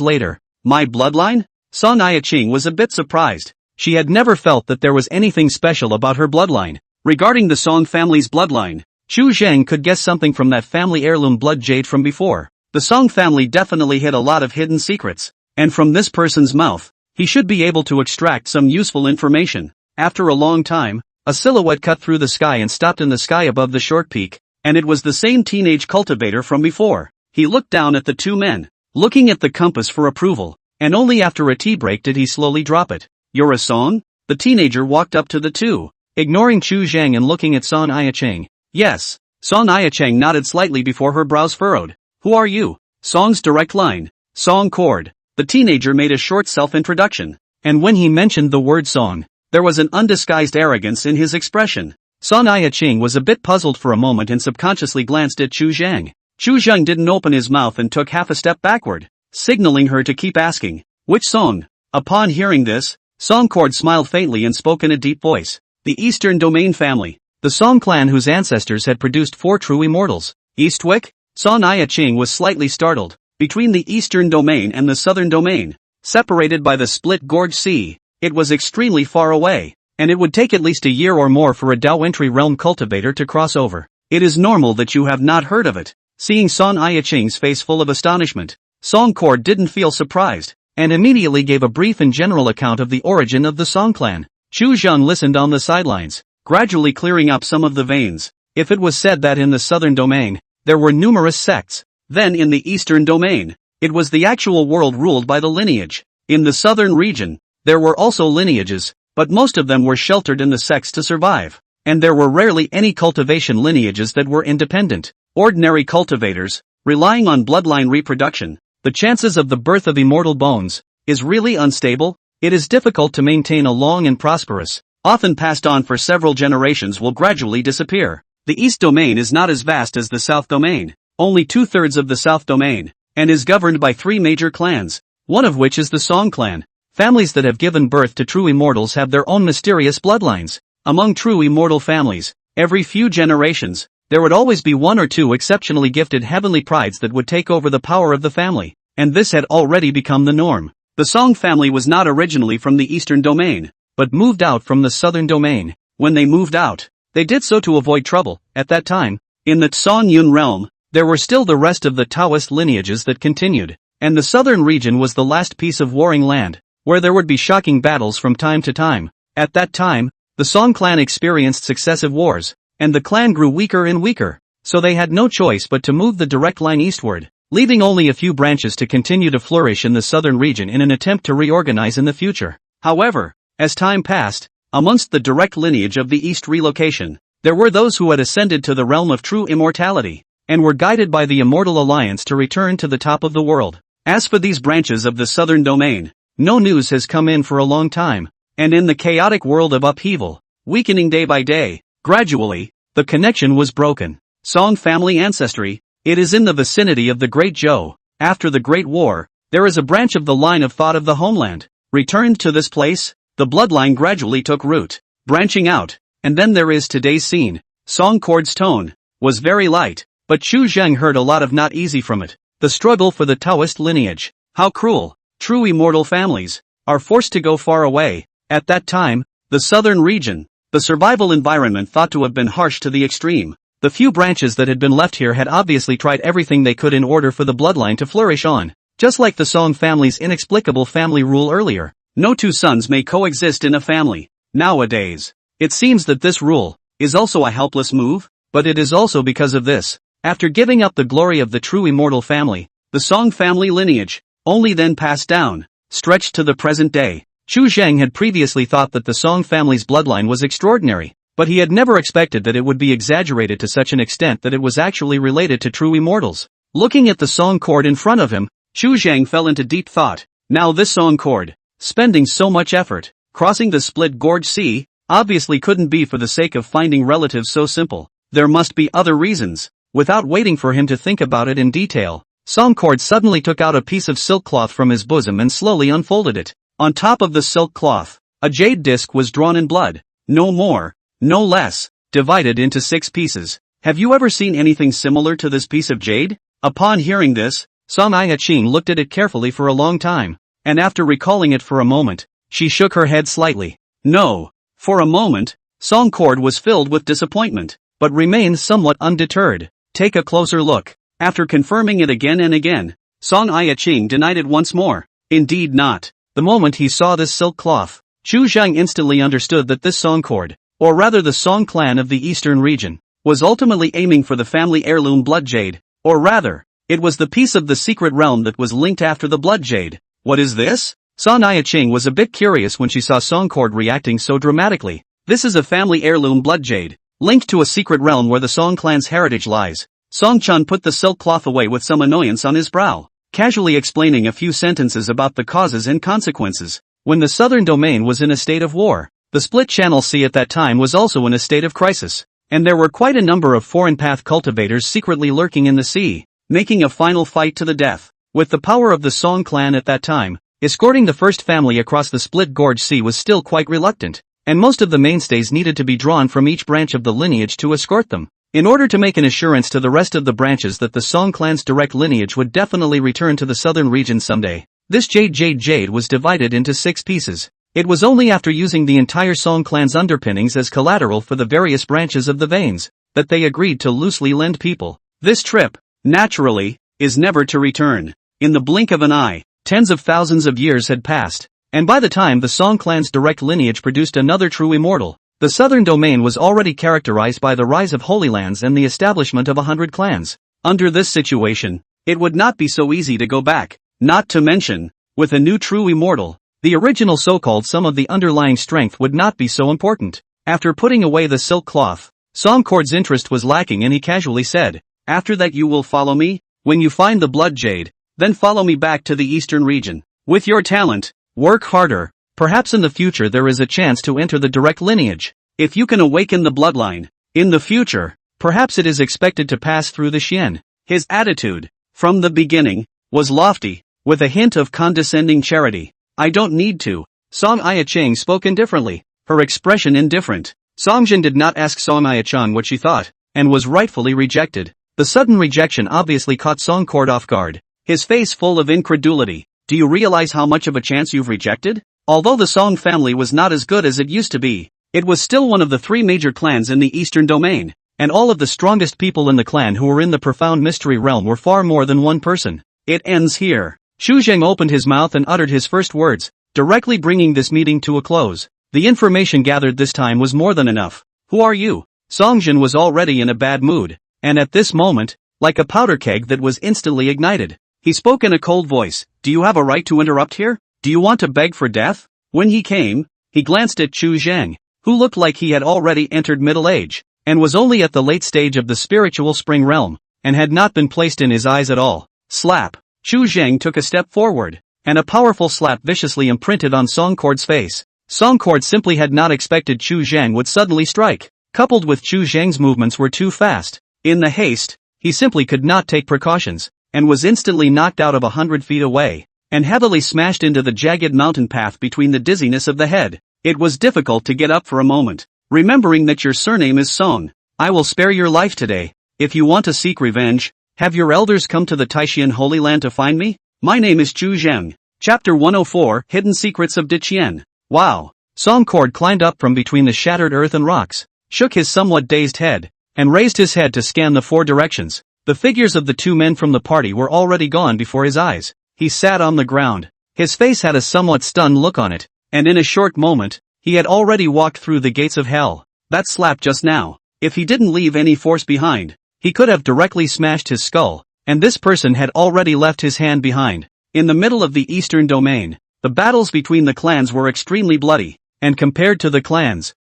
later. My bloodline? Song Yicheng was a bit surprised. She had never felt that there was anything special about her bloodline. Regarding the Song family's bloodline, Chu Zhang could guess something from that family heirloom blood jade from before. The Song family definitely hid a lot of hidden secrets, and from this person's mouth, he should be able to extract some useful information. After a long time, a silhouette cut through the sky and stopped in the sky above the short peak, and it was the same teenage cultivator from before. He looked down at the two men, looking at the compass for approval, and only after a tea break did he slowly drop it. You're a Song? The teenager walked up to the two, ignoring Chu Zhang and looking at Song Yicheng. Yes. Song Yicheng nodded slightly before her brows furrowed. Who are you? Song's direct line. Song Cord. The teenager made a short self-introduction, and when he mentioned the word Song, there was an undisguised arrogance in his expression. Song Yicheng was a bit puzzled for a moment and subconsciously glanced at Chu Zhang. Chu Zhang didn't open his mouth and took half a step backward, signaling her to keep asking. Which Song? Upon hearing this, Song Cord smiled faintly and spoke in a deep voice. The Eastern Domain family. The Song clan whose ancestors had produced 4 true immortals. Eastwick? Song Yicheng was slightly startled. Between the Eastern Domain and the Southern Domain, separated by the Split Gorge Sea, it was extremely far away, and it would take at least a year or more for a Dao entry realm cultivator to cross over. It is normal that you have not heard of it. Seeing Song Yicheng's face full of astonishment, Song Cord didn't feel surprised, and immediately gave a brief and general account of the origin of the Song clan. Chu Zhang listened on the sidelines, gradually clearing up some of the veins. If it was said that in the Southern Domain, there were numerous sects, then in the Eastern Domain, it was the actual world ruled by the lineage. In the Southern region, there were also lineages, but most of them were sheltered in the sects to survive, and there were rarely any cultivation lineages that were independent. Ordinary cultivators, relying on bloodline reproduction, the chances of the birth of immortal bones, is really unstable. It is difficult to maintain a long and prosperous, often passed on for several generations will gradually disappear. The East Domain is not as vast as the South Domain, only 2/3 of the South Domain, and is governed by 3 major clans, one of which is the Song clan. Families that have given birth to true immortals have their own mysterious bloodlines. Among true immortal families, every few generations, there would always be one or two exceptionally gifted heavenly prides that would take over the power of the family, and this had already become the norm. The Song family was not originally from the eastern domain, but moved out from the southern domain. When they moved out, they did so to avoid trouble. At that time, in the Song Yun realm, there were still the rest of the Taoist lineages that continued, and the southern region was the last piece of warring land, where there would be shocking battles from time to time. At that time, the Song clan experienced successive wars, and the clan grew weaker and weaker, so they had no choice but to move the direct line eastward, leaving only a few branches to continue to flourish in the southern region in an attempt to reorganize in the future. However, as time passed, amongst the direct lineage of the East relocation, there were those who had ascended to the realm of true immortality, and were guided by the Immortal Alliance to return to the top of the world. As for these branches of the southern domain, no news has come in for a long time, and in the chaotic world of upheaval, weakening day by day, gradually, the connection was broken. Song family ancestry, it is in the vicinity of the Great Zhou. After the Great War, there is a branch of the line of thought of the homeland. Returned to this place, the bloodline gradually took root, branching out, and then there is today's scene. Song Cord's tone was very light, but Chu Zheng heard a lot of not easy from it. The struggle for the Taoist lineage. How cruel. True immortal families are forced to go far away. At that time, the southern region, the survival environment thought to have been harsh to the extreme. The few branches that had been left here had obviously tried everything they could in order for the bloodline to flourish on. Just like the Song family's inexplicable family rule earlier, no two sons may coexist in a family. Nowadays, it seems that this rule is also a helpless move, but it is also because of this. After giving up the glory of the true immortal family, the Song family lineage, only then passed down, stretched to the present day. Chu Zheng had previously thought that the Song family's bloodline was extraordinary, but he had never expected that it would be exaggerated to such an extent that it was actually related to true immortals. Looking at the Song cord in front of him, Chu Zheng fell into deep thought. Now this Song cord, spending so much effort, crossing the split gorge sea, obviously couldn't be for the sake of finding relatives so simple. There must be other reasons. Without waiting for him to think about it in detail, Song cord suddenly took out a piece of silk cloth from his bosom and slowly unfolded it. On top of the silk cloth, a jade disc was drawn in blood. No more, no less, divided into 6 pieces. Have you ever seen anything similar to this piece of jade? Upon hearing this, Song Ai-ching looked at it carefully for a long time, and after recalling it for a moment, she shook her head slightly. No. For a moment, Song cord was filled with disappointment, but remained somewhat undeterred. Take a closer look. After confirming it again and again, Song Ai-ching denied it once more. Indeed not. The moment he saw this silk cloth, Chu Zheng instantly understood that this Song cord, or rather the Song clan of the eastern region, was ultimately aiming for the family heirloom blood jade, or rather, it was the piece of the secret realm that was linked after the blood jade. What is this? Song Ai-ching was a bit curious when she saw Song cord reacting so dramatically. This is a family heirloom blood jade, linked to a secret realm where the Song clan's heritage lies. Song Chun put the silk cloth away with some annoyance on his brow, casually explaining a few sentences about the causes and consequences. When the southern domain was in a state of war, the split Channel Sea at that time was also in a state of crisis, and there were quite a number of foreign path cultivators secretly lurking in the sea, making a final fight to the death. With the power of the Song clan at that time, escorting the first family across the split gorge sea was still quite reluctant, and most of the mainstays needed to be drawn from each branch of the lineage to escort them, in order to make an assurance to the rest of the branches that the Song clan's direct lineage would definitely return to the southern region someday. This jade was divided into 6 pieces. It was only after using the entire Song clan's underpinnings as collateral for the various branches of the veins, that they agreed to loosely lend people. This trip, naturally, is never to return. In the blink of an eye, tens of thousands of years had passed, and by the time the Song clan's direct lineage produced another true immortal, the southern domain was already characterized by the rise of Holy Lands and the establishment of 100 clans. Under this situation, it would not be so easy to go back, not to mention, with a new true immortal, the original so-called sum of the underlying strength would not be so important. After putting away the silk cloth, Song cord's interest was lacking and he casually said, "After that you will follow me? When you find the blood jade, then follow me back to the eastern region. With your talent, work harder. Perhaps in the future there is a chance to enter the direct lineage. If you can awaken the bloodline, in the future, perhaps it is expected to pass through the Xian." His attitude, from the beginning, was lofty, with a hint of condescending charity. "I don't need to." Song Ai-ching spoke indifferently, her expression indifferent. Song Jin did not ask Song Ai-chang what she thought, and was rightfully rejected. The sudden rejection obviously caught Songcord off guard, his face full of incredulity. Do you realize how much of a chance you've rejected? Although the Song family was not as good as it used to be, it was still one of the 3 major clans in the Eastern Domain, and all of the strongest people in the clan who were in the profound mystery realm were far more than one person. It ends here. Xu Zheng opened his mouth and uttered his first words, directly bringing this meeting to a close. The information gathered this time was more than enough. Who are you? Songjin was already in a bad mood, and at this moment, like a powder keg that was instantly ignited, he spoke in a cold voice. Do you have a right to interrupt here? Do you want to beg for death? When he came, he glanced at Xu Zheng, who looked like he had already entered middle age, and was only at the late stage of the spiritual spring realm, and had not been placed in his eyes at all. Slap! Xu Zheng took a step forward, and a powerful slap viciously imprinted on Songcord's face. Songcord simply had not expected Xu Zheng would suddenly strike, coupled with Xu Zheng's movements were too fast. In the haste, he simply could not take precautions, and was instantly knocked out of 100 feet away, and heavily smashed into the jagged mountain path between the dizziness of the head. It was difficult to get up for a moment. Remembering that your surname is Song, I will spare your life today. If you want to seek revenge, have your elders come to the Taishan Holy Land to find me? My name is Xu Zheng. Chapter 104, Hidden Secrets of Diqian. Wow. Songcord climbed up from between the shattered earth and rocks, shook his somewhat dazed head, and raised his head to scan the 4 directions. The figures of the 2 men from the party were already gone before his eyes. He sat on the ground. His face had a somewhat stunned look on it, and in a short moment, he had already walked through the gates of hell. That slap just now, if he didn't leave any force behind, he could have directly smashed his skull, and this person had already left his hand behind. In the middle of the Eastern Domain, the battles between the clans were extremely bloody, and compared to the clans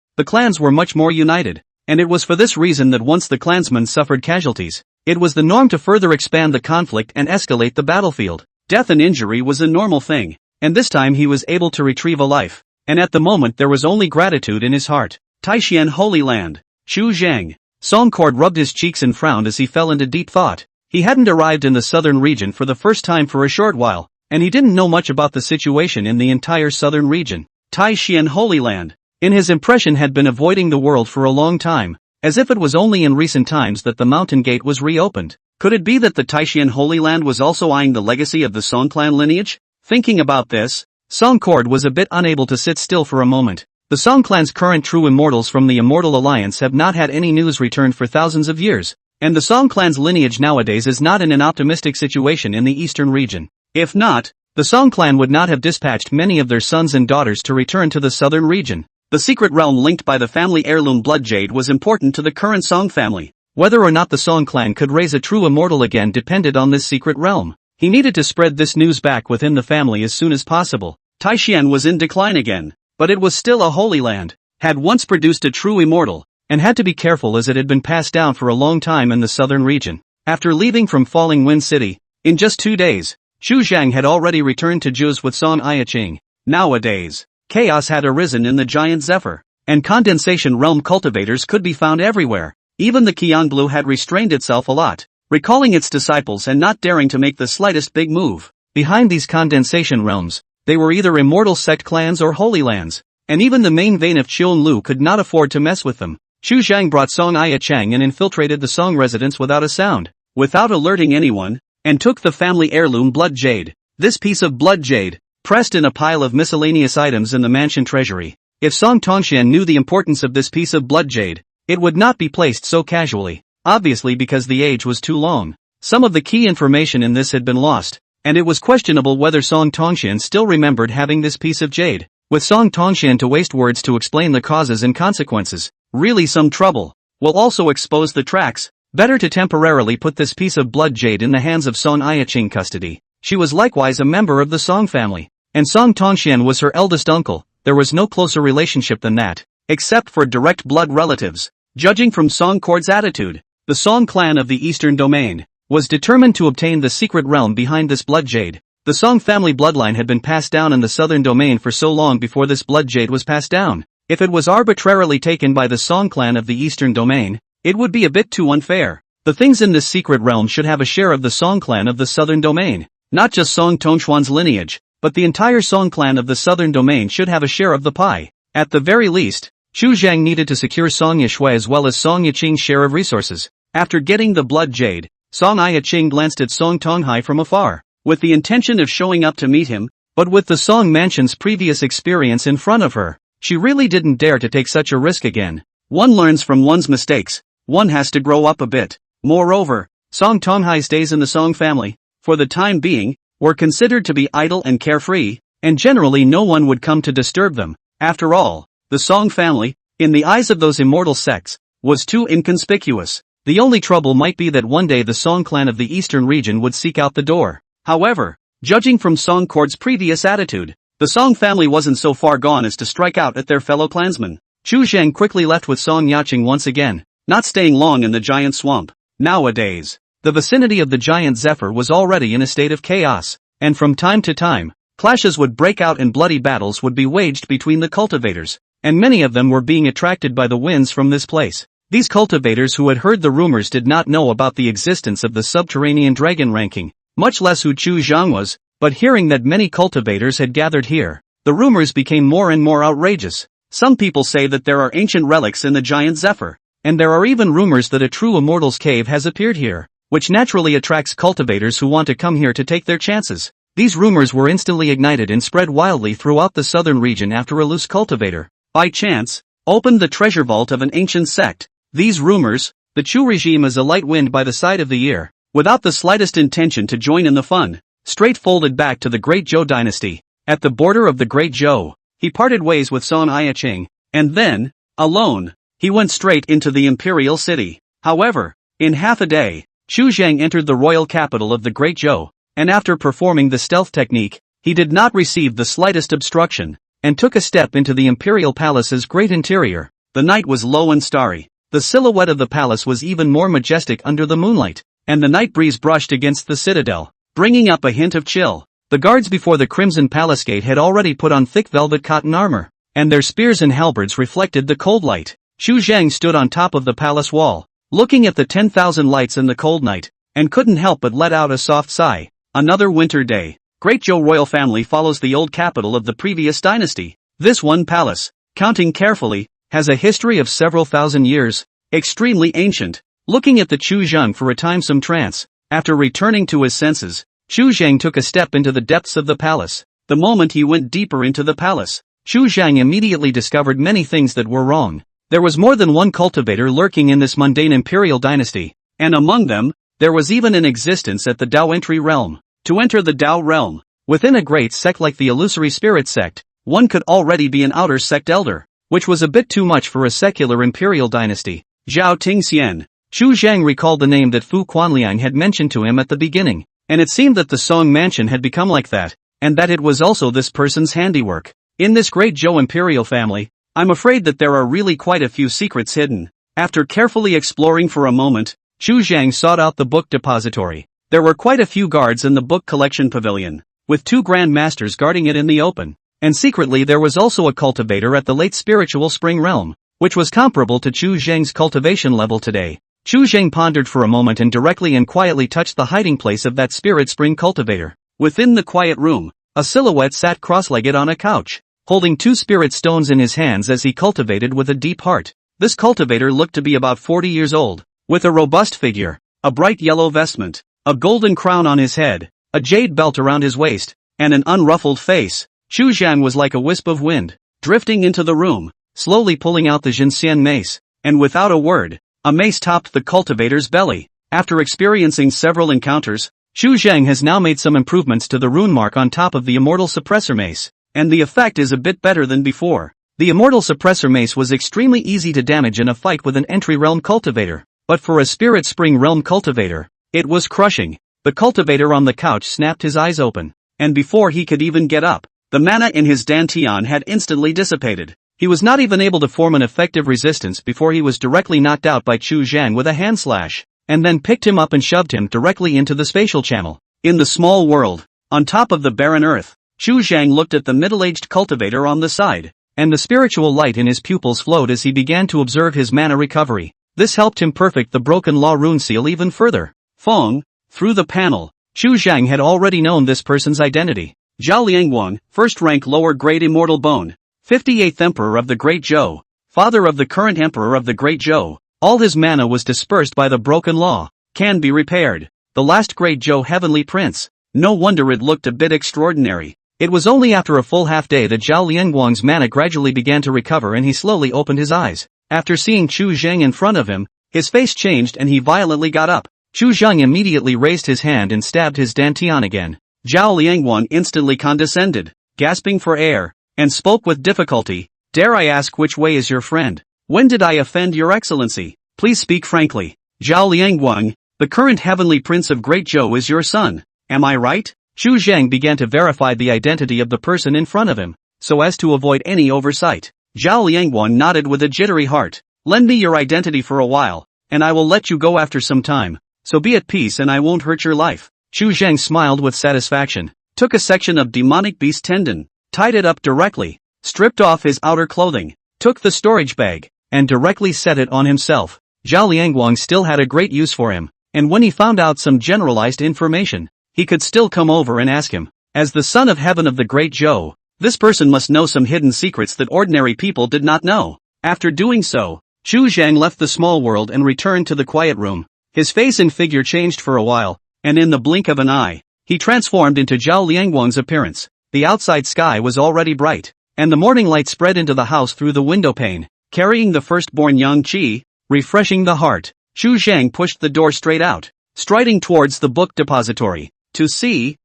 were much more united, and it was for this reason that once the clansmen suffered casualties, it was the norm to further expand the conflict and escalate the battlefield. Death and injury was a normal thing, and this time he was able to retrieve a life, and at the moment there was only gratitude in his heart. Taishan Holy Land. Xu Zheng. Songcord rubbed his cheeks and frowned as he fell into deep thought. He hadn't arrived in the southern region for the first time for a short while, and he didn't know much about the situation in the entire southern region. Taishan Holy Land, in his impression, had been avoiding the world for a long time, as if it was only in recent times that the mountain gate was reopened. Could it be that the Taishan Holy Land was also eyeing the legacy of the Song clan lineage? Thinking about this, Songcord was a bit unable to sit still for a moment. The Song clan's current true immortals from the Immortal Alliance have not had any news returned for thousands of years, and the Song clan's lineage nowadays is not in an optimistic situation in the eastern region. If not, the Song clan would not have dispatched many of their sons and daughters to return to the southern region. The secret realm linked by the family heirloom blood jade was important to the current Song family. Whether or not the Song clan could raise a true immortal again depended on this secret realm. He needed to spread this news back within the family as soon as possible. Taishan was in decline again, but it was still a holy land, had once produced a true immortal, and had to be careful as it had been passed down for a long time in the southern region. After leaving from Falling Wind City, in just 2 days, Xu Zhang had already returned to Juz with Song Yiqing. Nowadays, chaos had arisen in the giant Zephyr, and condensation realm cultivators could be found everywhere. Even the Qiangblu had restrained itself a lot, recalling its disciples and not daring to make the slightest big move. Behind these condensation realms, they were either immortal sect clans or holy lands, and even the main vein of Qianlu could not afford to mess with them. Xu Zhang brought Song Yicheng and infiltrated the Song residence without a sound, without alerting anyone, and took the family heirloom blood jade. This piece of blood jade, pressed in a pile of miscellaneous items in the mansion treasury. If Song Tongxian knew the importance of this piece of blood jade, it would not be placed so casually, obviously because the age was too long. Some of the key information in this had been lost, and it was questionable whether Song Tongxian still remembered having this piece of jade. With Song Tongxian to waste words to explain the causes and consequences, really some trouble, will also expose the tracks. Better to temporarily put this piece of blood jade in the hands of Song Yicheng custody. She was likewise a member of the Song family, and Song Tongxian was her eldest uncle. There was no closer relationship than that, except for direct blood relatives. Judging from Songcord's attitude, the Song clan of the Eastern Domain was determined to obtain the secret realm behind this blood jade. The Song family bloodline had been passed down in the Southern Domain for so long before this blood jade was passed down. If it was arbitrarily taken by the Song clan of the Eastern Domain, it would be a bit too unfair. The things in this secret realm should have a share of the Song clan of the Southern Domain. Not just Song Tongxuan's lineage, but the entire Song clan of the Southern Domain should have a share of the pie. At the very least, Xu Zhang needed to secure Song Yishui as well as Song Yiqing's share of resources. After getting the blood jade, Song Yiqing glanced at Song Tonghai from afar, with the intention of showing up to meet him, but with the Song mansion's previous experience in front of her, she really didn't dare to take such a risk again. One learns from one's mistakes. One has to grow up a bit. Moreover, Song Tonghai's days in the Song family, for the time being, were considered to be idle and carefree, and generally no one would come to disturb them. After all, the Song family, in the eyes of those immortal sects, was too inconspicuous. The only trouble might be that one day the Song clan of the eastern region would seek out the door. However, judging from Song court's previous attitude, the Song family wasn't so far gone as to strike out at their fellow clansmen. Xu Zhang quickly left with Song Yiqing once again, not staying long in the giant swamp. Nowadays, the vicinity of the giant Zephyr was already in a state of chaos, and from time to time, clashes would break out and bloody battles would be waged between the cultivators, and many of them were being attracted by the winds from this place. These cultivators who had heard the rumors did not know about the existence of the subterranean dragon ranking, much less who Xu Zhang was, but hearing that many cultivators had gathered here, the rumors became more and more outrageous. Some people say that there are ancient relics in the giant Zephyr, and there are even rumors that a true immortal's cave has appeared here, which naturally attracts cultivators who want to come here to take their chances. These rumors were instantly ignited and spread wildly throughout the southern region after a loose cultivator, by chance, opened the treasure vault of an ancient sect. These rumors, the Chu regime is a light wind by the side of the year, without the slightest intention to join in the fun, straight folded back to the Great Zhou dynasty. At the border of the Great Zhou, he parted ways with Song Yiqing, and then, alone, he went straight into the imperial city. However, in half a day, Xu Zhang entered the royal capital of the Great Zhou, and after performing the stealth technique, he did not receive the slightest obstruction, and took a step into the imperial palace's great interior. The night was low and starry. The silhouette of the palace was even more majestic under the moonlight, and the night breeze brushed against the citadel, bringing up a hint of chill. The guards before the Crimson Palace gate had already put on thick velvet cotton armor, and their spears and halberds reflected the cold light. Xu Zhang stood on top of the palace wall, looking at the 10,000 lights in the cold night, and couldn't help but let out a soft sigh. Another winter day. Great Zhou royal family follows the old capital of the previous dynasty. This one palace, counting carefully, has a history of several thousand years, extremely ancient. Looking at the Chu Zhang for a time some trance, after returning to his senses, Xu Zhang took a step into the depths of the palace. The moment he went deeper into the palace, Xu Zhang immediately discovered many things that were wrong. There was more than one cultivator lurking in this mundane imperial dynasty, and among them, there was even an existence at the Dao entry realm. To enter the Dao realm, within a great sect like the illusory spirit sect, one could already be an outer sect elder, which was a bit too much for a secular imperial dynasty. Zhao Tingxian. Xu Zhang recalled the name that Fu Quanliang had mentioned to him at the beginning, and it seemed that the Song mansion had become like that, and that it was also this person's handiwork. In this great Zhou imperial family, I'm afraid that there are really quite a few secrets hidden. After carefully exploring for a moment, Xu Zhang sought out the book depository. There were quite a few guards in the book collection pavilion, with 2 grand masters guarding it in the open, and secretly there was also a cultivator at the late spiritual spring realm, which was comparable to Xu Zhang's cultivation level today. Xu Zhang pondered for a moment and directly and quietly touched the hiding place of that spirit spring cultivator. Within the quiet room, a silhouette sat cross-legged on a couch, holding 2 spirit stones in his hands as he cultivated with a deep heart. This cultivator looked to be about 40 years old, with a robust figure, a bright yellow vestment, a golden crown on his head, a jade belt around his waist, and an unruffled face. Xu Zhang was like a wisp of wind, drifting into the room, slowly pulling out the Jinxian mace, and without a word, a mace topped the cultivator's belly. After experiencing several encounters, Xu Zhang has now made some improvements to the rune mark on top of the immortal suppressor mace, and the effect is a bit better than before. The immortal suppressor mace was extremely easy to damage in a fight with an entry realm cultivator, but for a spirit spring realm cultivator, it was crushing. The cultivator on the couch snapped his eyes open, and before he could even get up, the mana in his dantian had instantly dissipated. He was not even able to form an effective resistance before he was directly knocked out by Xu Zhang with a hand slash, and then picked him up and shoved him directly into the spatial channel. In the small world, on top of the barren earth, Xu Zhang looked at the middle-aged cultivator on the side, and the spiritual light in his pupils flowed as he began to observe his mana recovery. This helped him perfect the broken law rune seal even further. Feng, through the panel, Xu Zhang had already known this person's identity. Zhao Liangguang, first rank lower grade immortal bone, 58th Emperor of the Great Zhou, father of the current emperor of the Great Zhou. All his mana was dispersed by the broken law. Can be repaired. The last Great Zhou heavenly prince. No wonder it looked a bit extraordinary. It was only after a full half day that Zhao Liangguang's mana gradually began to recover and he slowly opened his eyes. After seeing Chu Zheng in front of him, his face changed and he violently got up. Chu Zheng immediately raised his hand and stabbed his dantian again. Zhao Liangguang instantly condescended, gasping for air, and spoke with difficulty. Dare I ask which way is your friend? When did I offend your excellency? Please speak frankly. Zhao Liangguang, the current heavenly prince of Great Zhou is your son. Am I right? Chu Zheng began to verify the identity of the person in front of him, so as to avoid any oversight. Zhao Liangguang nodded with a jittery heart. Lend me your identity for a while, and I will let you go after some time. So be at peace and I won't hurt your life. Chu Zheng smiled with satisfaction, took a section of demonic beast tendon, tied it up directly, stripped off his outer clothing, took the storage bag, and directly set it on himself. Zhao Liangguang still had a great use for him, and when he found out some generalized information, he could still come over and ask him. As the son of heaven of the Great Zhou, this person must know some hidden secrets that ordinary people did not know. After doing so, Chu Zheng left the small world and returned to the quiet room. His face and figure changed for a while, and in the blink of an eye, he transformed into Zhao Liangguang's appearance. The outside sky was already bright, and the morning light spread into the house through the window pane, carrying the firstborn Yang Qi, refreshing the heart. Chu Zheng pushed the door straight out, striding towards the book depository. To see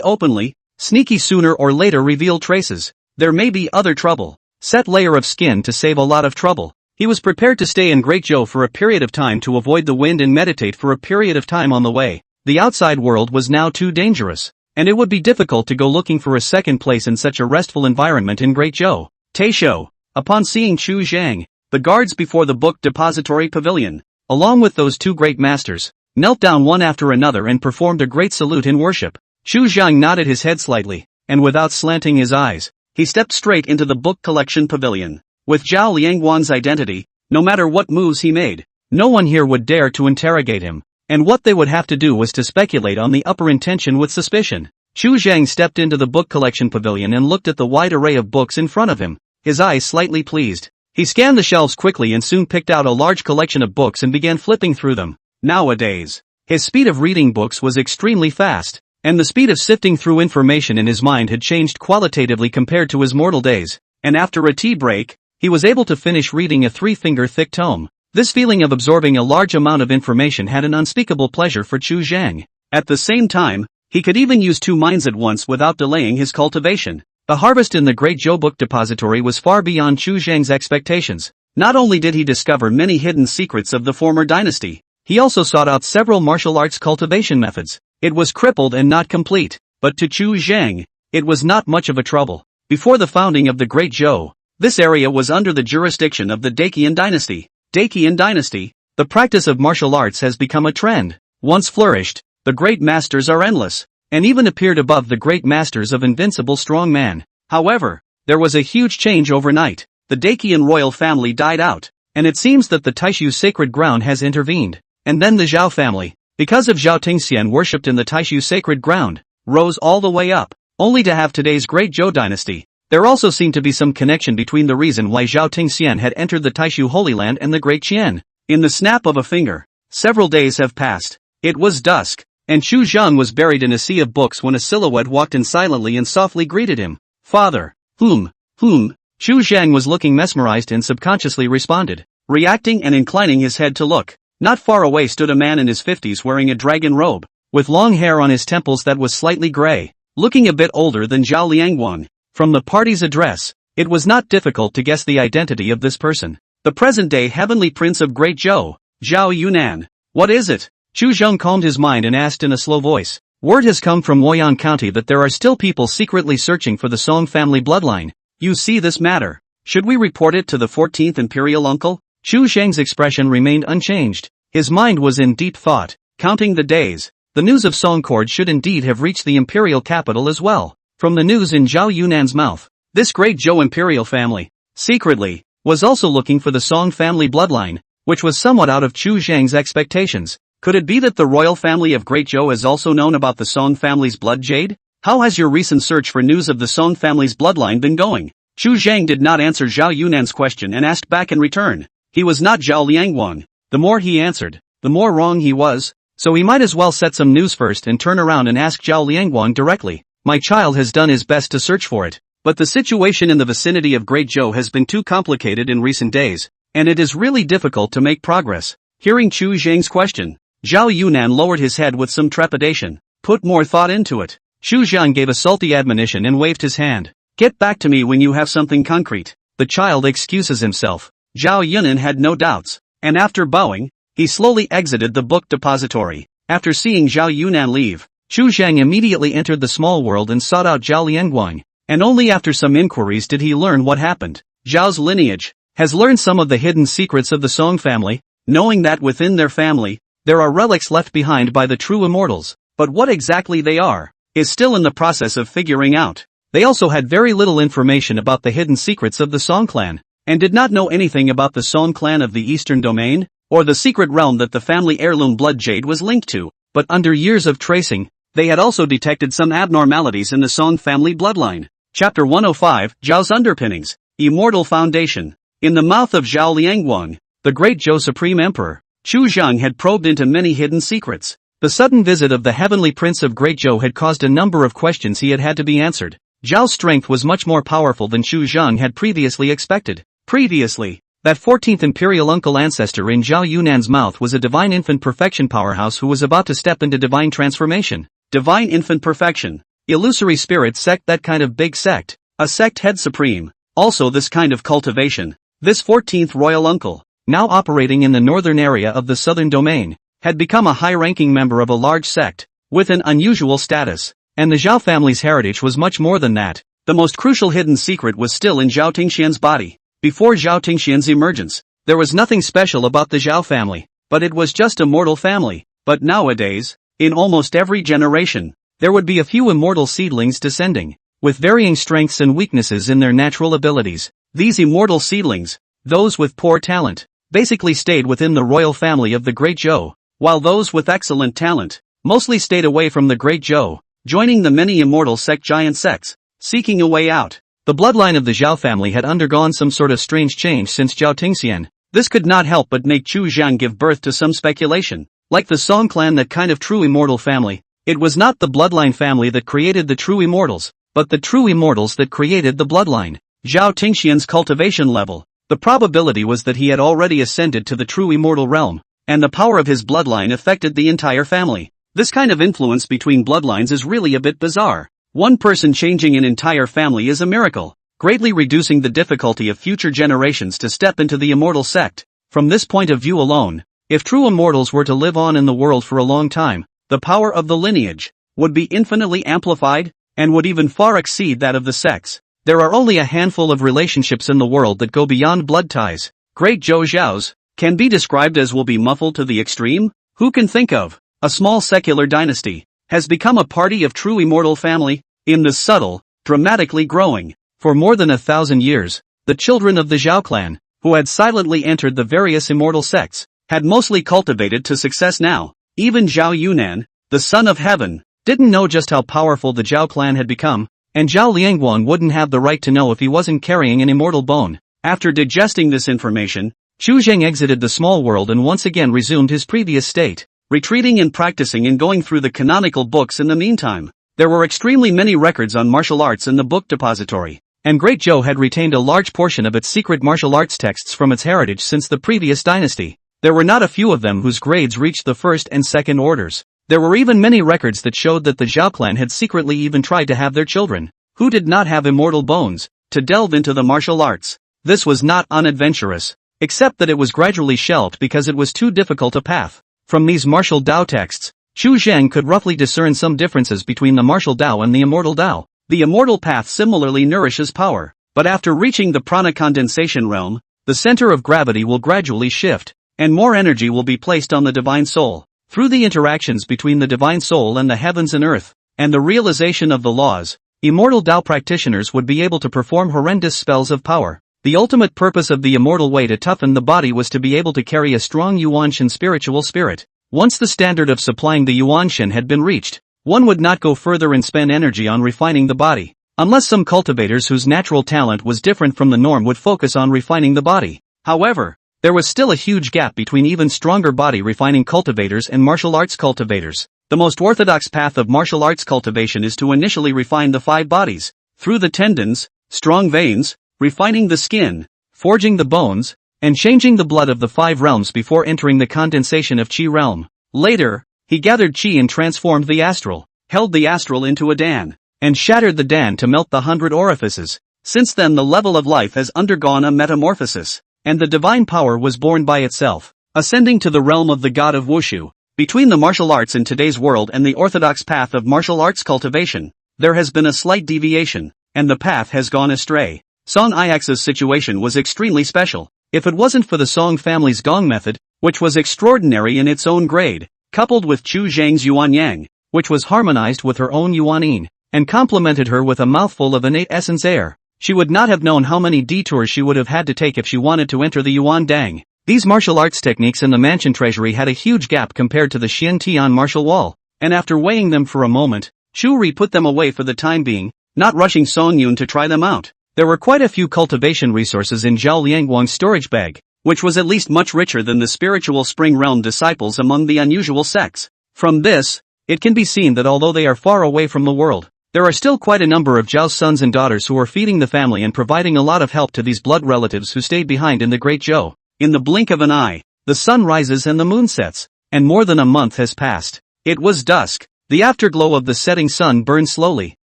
openly, sneaky sooner or later reveal traces. There may be other trouble. Set layer of skin to save a lot of trouble. He was prepared to stay in Great Zhou for a period of time to avoid the wind and meditate for a period of time on the way. The outside world was now too dangerous, and it would be difficult to go looking for a second place in such a restful environment in Great Zhou. Taisho. Upon seeing Chu Zheng, the guards before the book depository pavilion, along with those two great masters, knelt down one after another and performed a great salute in worship. Chu Zheng nodded his head slightly, and without slanting his eyes, he stepped straight into the book collection pavilion. With Zhao Liangguang's identity, no matter what moves he made, no one here would dare to interrogate him, and what they would have to do was to speculate on the upper intention with suspicion. Chu Zheng stepped into the book collection pavilion and looked at the wide array of books in front of him, his eyes slightly pleased. He scanned the shelves quickly and soon picked out a large collection of books and began flipping through them. Nowadays, his speed of reading books was extremely fast, and the speed of sifting through information in his mind had changed qualitatively compared to his mortal days, and after a tea break, he was able to finish reading a 3-finger-thick tome. This feeling of absorbing a large amount of information had an unspeakable pleasure for Chu Zheng. At the same time, he could even use two minds at once without delaying his cultivation. The harvest in the Great Zhou Book Depository was far beyond Chu Zheng's expectations. Not only did he discover many hidden secrets of the former dynasty, he also sought out several martial arts cultivation methods. It was crippled and not complete, but to Chu Zheng, it was not much of a trouble. Before the founding of the Great Zhou, this area was under the jurisdiction of the Dacian dynasty. Dacian dynasty, the practice of martial arts has become a trend. Once flourished, the great masters are endless, and even appeared above the great masters of invincible strong man. However, there was a huge change overnight. The Dacian royal family died out, and it seems that the Taishu sacred ground has intervened. And then the Zhao family, because of Zhao Tingxian worshipped in the Taishu sacred ground, rose all the way up, only to have today's Great Zhou dynasty. There also seemed to be some connection between the reason why Zhao Tingxian had entered the Taishu Holy Land and the Great Qian. In the snap of a finger, several days have passed. It was dusk, and Chu Zheng was buried in a sea of books when a silhouette walked in silently and softly greeted him. Father. Whom? Chu Zheng was looking mesmerized and subconsciously responded, reacting and inclining his head to look. Not far away stood a man in his 50s wearing a dragon robe, with long hair on his temples that was slightly gray, looking a bit older than Zhao Liangguang. From the party's address, it was not difficult to guess the identity of this person. The present-day heavenly prince of Great Zhou, Zhao Yunnan. What is it? Chu Zheng calmed his mind and asked in a slow voice. Word has come from Luoyang County that there are still people secretly searching for the Song family bloodline. You see this matter. Should we report it to the 14th imperial uncle? Chu Zheng's expression remained unchanged. His mind was in deep thought, counting the days. The news of Songcord should indeed have reached the imperial capital as well. From the news in Zhao Yunnan's mouth, this Great Zhou imperial family, secretly, was also looking for the Song family bloodline, which was somewhat out of Chu Zheng's expectations. Could it be that the royal family of Great Zhou has also known about the Song family's blood jade? How has your recent search for news of the Song family's bloodline been going? Chu Zhang did not answer Zhao Yunan's question and asked back in return. He was not Zhao Liangguang. The more he answered, the more wrong he was, so he might as well set some news first and turn around and ask Zhao Liangguang directly. My child has done his best to search for it, but the situation in the vicinity of Great Zhou has been too complicated in recent days, and it is really difficult to make progress. Hearing Chu Zhang's question, Zhao Yunan lowered his head with some trepidation. Put more thought into it. Chu Zhang gave a salty admonition and waved his hand. Get back to me when you have something concrete. The child excuses himself. Zhao Yunan had no doubts, and after bowing, he slowly exited the book depository. After seeing Zhao Yunan leave, Chu Zhang immediately entered the small world and sought out Zhao Liangguang, and only after some inquiries did he learn what happened. Zhao's lineage has learned some of the hidden secrets of the Song family, knowing that within their family, there are relics left behind by the true immortals, but what exactly they are, is still in the process of figuring out. They also had very little information about the hidden secrets of the Song clan, and did not know anything about the Song clan of the Eastern Domain, or the secret realm that the family heirloom blood jade was linked to, but under years of tracing, they had also detected some abnormalities in the Song family bloodline. Chapter 105, Zhao's Underpinnings, Immortal Foundation. In the mouth of Zhao Liangguang, the great Zhou Supreme Emperor, Chu Zhang had probed into many hidden secrets. The sudden visit of the heavenly prince of Great Zhou had caused a number of questions he had to be answered. Zhao's strength was much more powerful than Chu Zhang had previously expected. Previously, that 14th imperial uncle ancestor in Zhao Yunan's mouth was a divine infant perfection powerhouse who was about to step into divine transformation. Divine infant perfection. Illusory spirit sect, that kind of big sect. A sect head supreme. Also this kind of cultivation. This 14th royal uncle, now operating in the northern area of the southern domain, had become a high-ranking member of a large sect, with an unusual status. And the Zhao family's heritage was much more than that. The most crucial hidden secret was still in Zhao Tingxian's body. Before Zhao Tingxian's emergence, there was nothing special about the Zhao family, but it was just a mortal family. But nowadays, in almost every generation, there would be a few immortal seedlings descending, with varying strengths and weaknesses in their natural abilities. These immortal seedlings, those with poor talent, basically stayed within the royal family of the Great Zhou, while those with excellent talent, mostly stayed away from the Great Zhou, joining the many immortal giant sects, seeking a way out. The bloodline of the Zhao family had undergone some sort of strange change since Zhao Tingxian. This could not help but make Chu Zhang give birth to some speculation. Like the Song clan, that kind of true immortal family, it was not the bloodline family that created the true immortals, but the true immortals that created the bloodline. Zhao Tingxian's cultivation level. The probability was that he had already ascended to the true immortal realm, and the power of his bloodline affected the entire family. This kind of influence between bloodlines is really a bit bizarre. One person changing an entire family is a miracle, greatly reducing the difficulty of future generations to step into the immortal sect. From this point of view alone, if true immortals were to live on in the world for a long time, the power of the lineage would be infinitely amplified, and would even far exceed that of the sects. There are only a handful of relationships in the world that go beyond blood ties. Great Zhou Zhao's can be described as will be muffled to the extreme. Who can think of a small secular dynasty has become a party of true immortal family, in the subtle, dramatically growing. For more than 1,000 years, the children of the Zhao clan, who had silently entered the various immortal sects, had mostly cultivated to success now. Even Zhao Yunan, the son of heaven, didn't know just how powerful the Zhao clan had become, and Zhao Liangguang wouldn't have the right to know if he wasn't carrying an immortal bone. After digesting this information, Chu Zhang exited the small world and once again resumed his previous state, retreating and practicing and going through the canonical books in the meantime. There were extremely many records on martial arts in the book depository, and Great Zhou had retained a large portion of its secret martial arts texts from its heritage since the previous dynasty. There were not a few of them whose grades reached the first and second orders. There were even many records that showed that the Zhao clan had secretly even tried to have their children, who did not have immortal bones, to delve into the martial arts. This was not unadventurous, except that it was gradually shelved because it was too difficult a path. From these martial Dao texts, Chu Zhang could roughly discern some differences between the martial Dao and the immortal Dao. The immortal path similarly nourishes power, but after reaching the prana condensation realm, the center of gravity will gradually shift, and more energy will be placed on the divine soul. Through the interactions between the divine soul and the heavens and earth, and the realization of the laws, immortal Dao practitioners would be able to perform horrendous spells of power. The ultimate purpose of the immortal way to toughen the body was to be able to carry a strong Yuanshan spiritual spirit. Once the standard of supplying the Yuanshan had been reached, one would not go further and spend energy on refining the body. unless some cultivators whose natural talent was different from the norm would focus on refining the body. However, there was still a huge gap between even stronger body refining cultivators and martial arts cultivators. The most orthodox path of martial arts cultivation is to initially refine the 5 bodies, through the tendons, strong veins, refining the skin, forging the bones, and changing the blood of the 5 realms before entering the condensation of Qi realm. Later, he gathered Qi and transformed the astral, held the astral into a Dan, and shattered the Dan to melt the 100 orifices. Since then the level of life has undergone a metamorphosis, and the divine power was born by itself, ascending to the realm of the god of Wushu. Between the martial arts in today's world and the orthodox path of martial arts cultivation, there has been a slight deviation, and the path has gone astray. Song Ix's situation was extremely special. If it wasn't for the Song family's Gong method, which was extraordinary in its own grade, coupled with Chu Zhang's Yuan Yang, which was harmonized with her own Yuan Yin, and complemented her with a mouthful of innate essence air, she would not have known how many detours she would have had to take if she wanted to enter the Yuan Dang. These martial arts techniques in the mansion treasury had a huge gap compared to the Xian Tian martial wall, and after weighing them for a moment, Chu Ri put them away for the time being, not rushing Song Yun to try them out. There were quite a few cultivation resources in Zhao Liangguang's storage bag, which was at least much richer than the spiritual spring realm disciples among the unusual sects. From this, it can be seen that although they are far away from the world, there are still quite a number of Zhao's sons and daughters who are feeding the family and providing a lot of help to these blood relatives who stayed behind in the Great Zhou. In the blink of an eye, the sun rises and the moon sets, and more than a month has passed. It was dusk. The afterglow of the setting sun burned slowly,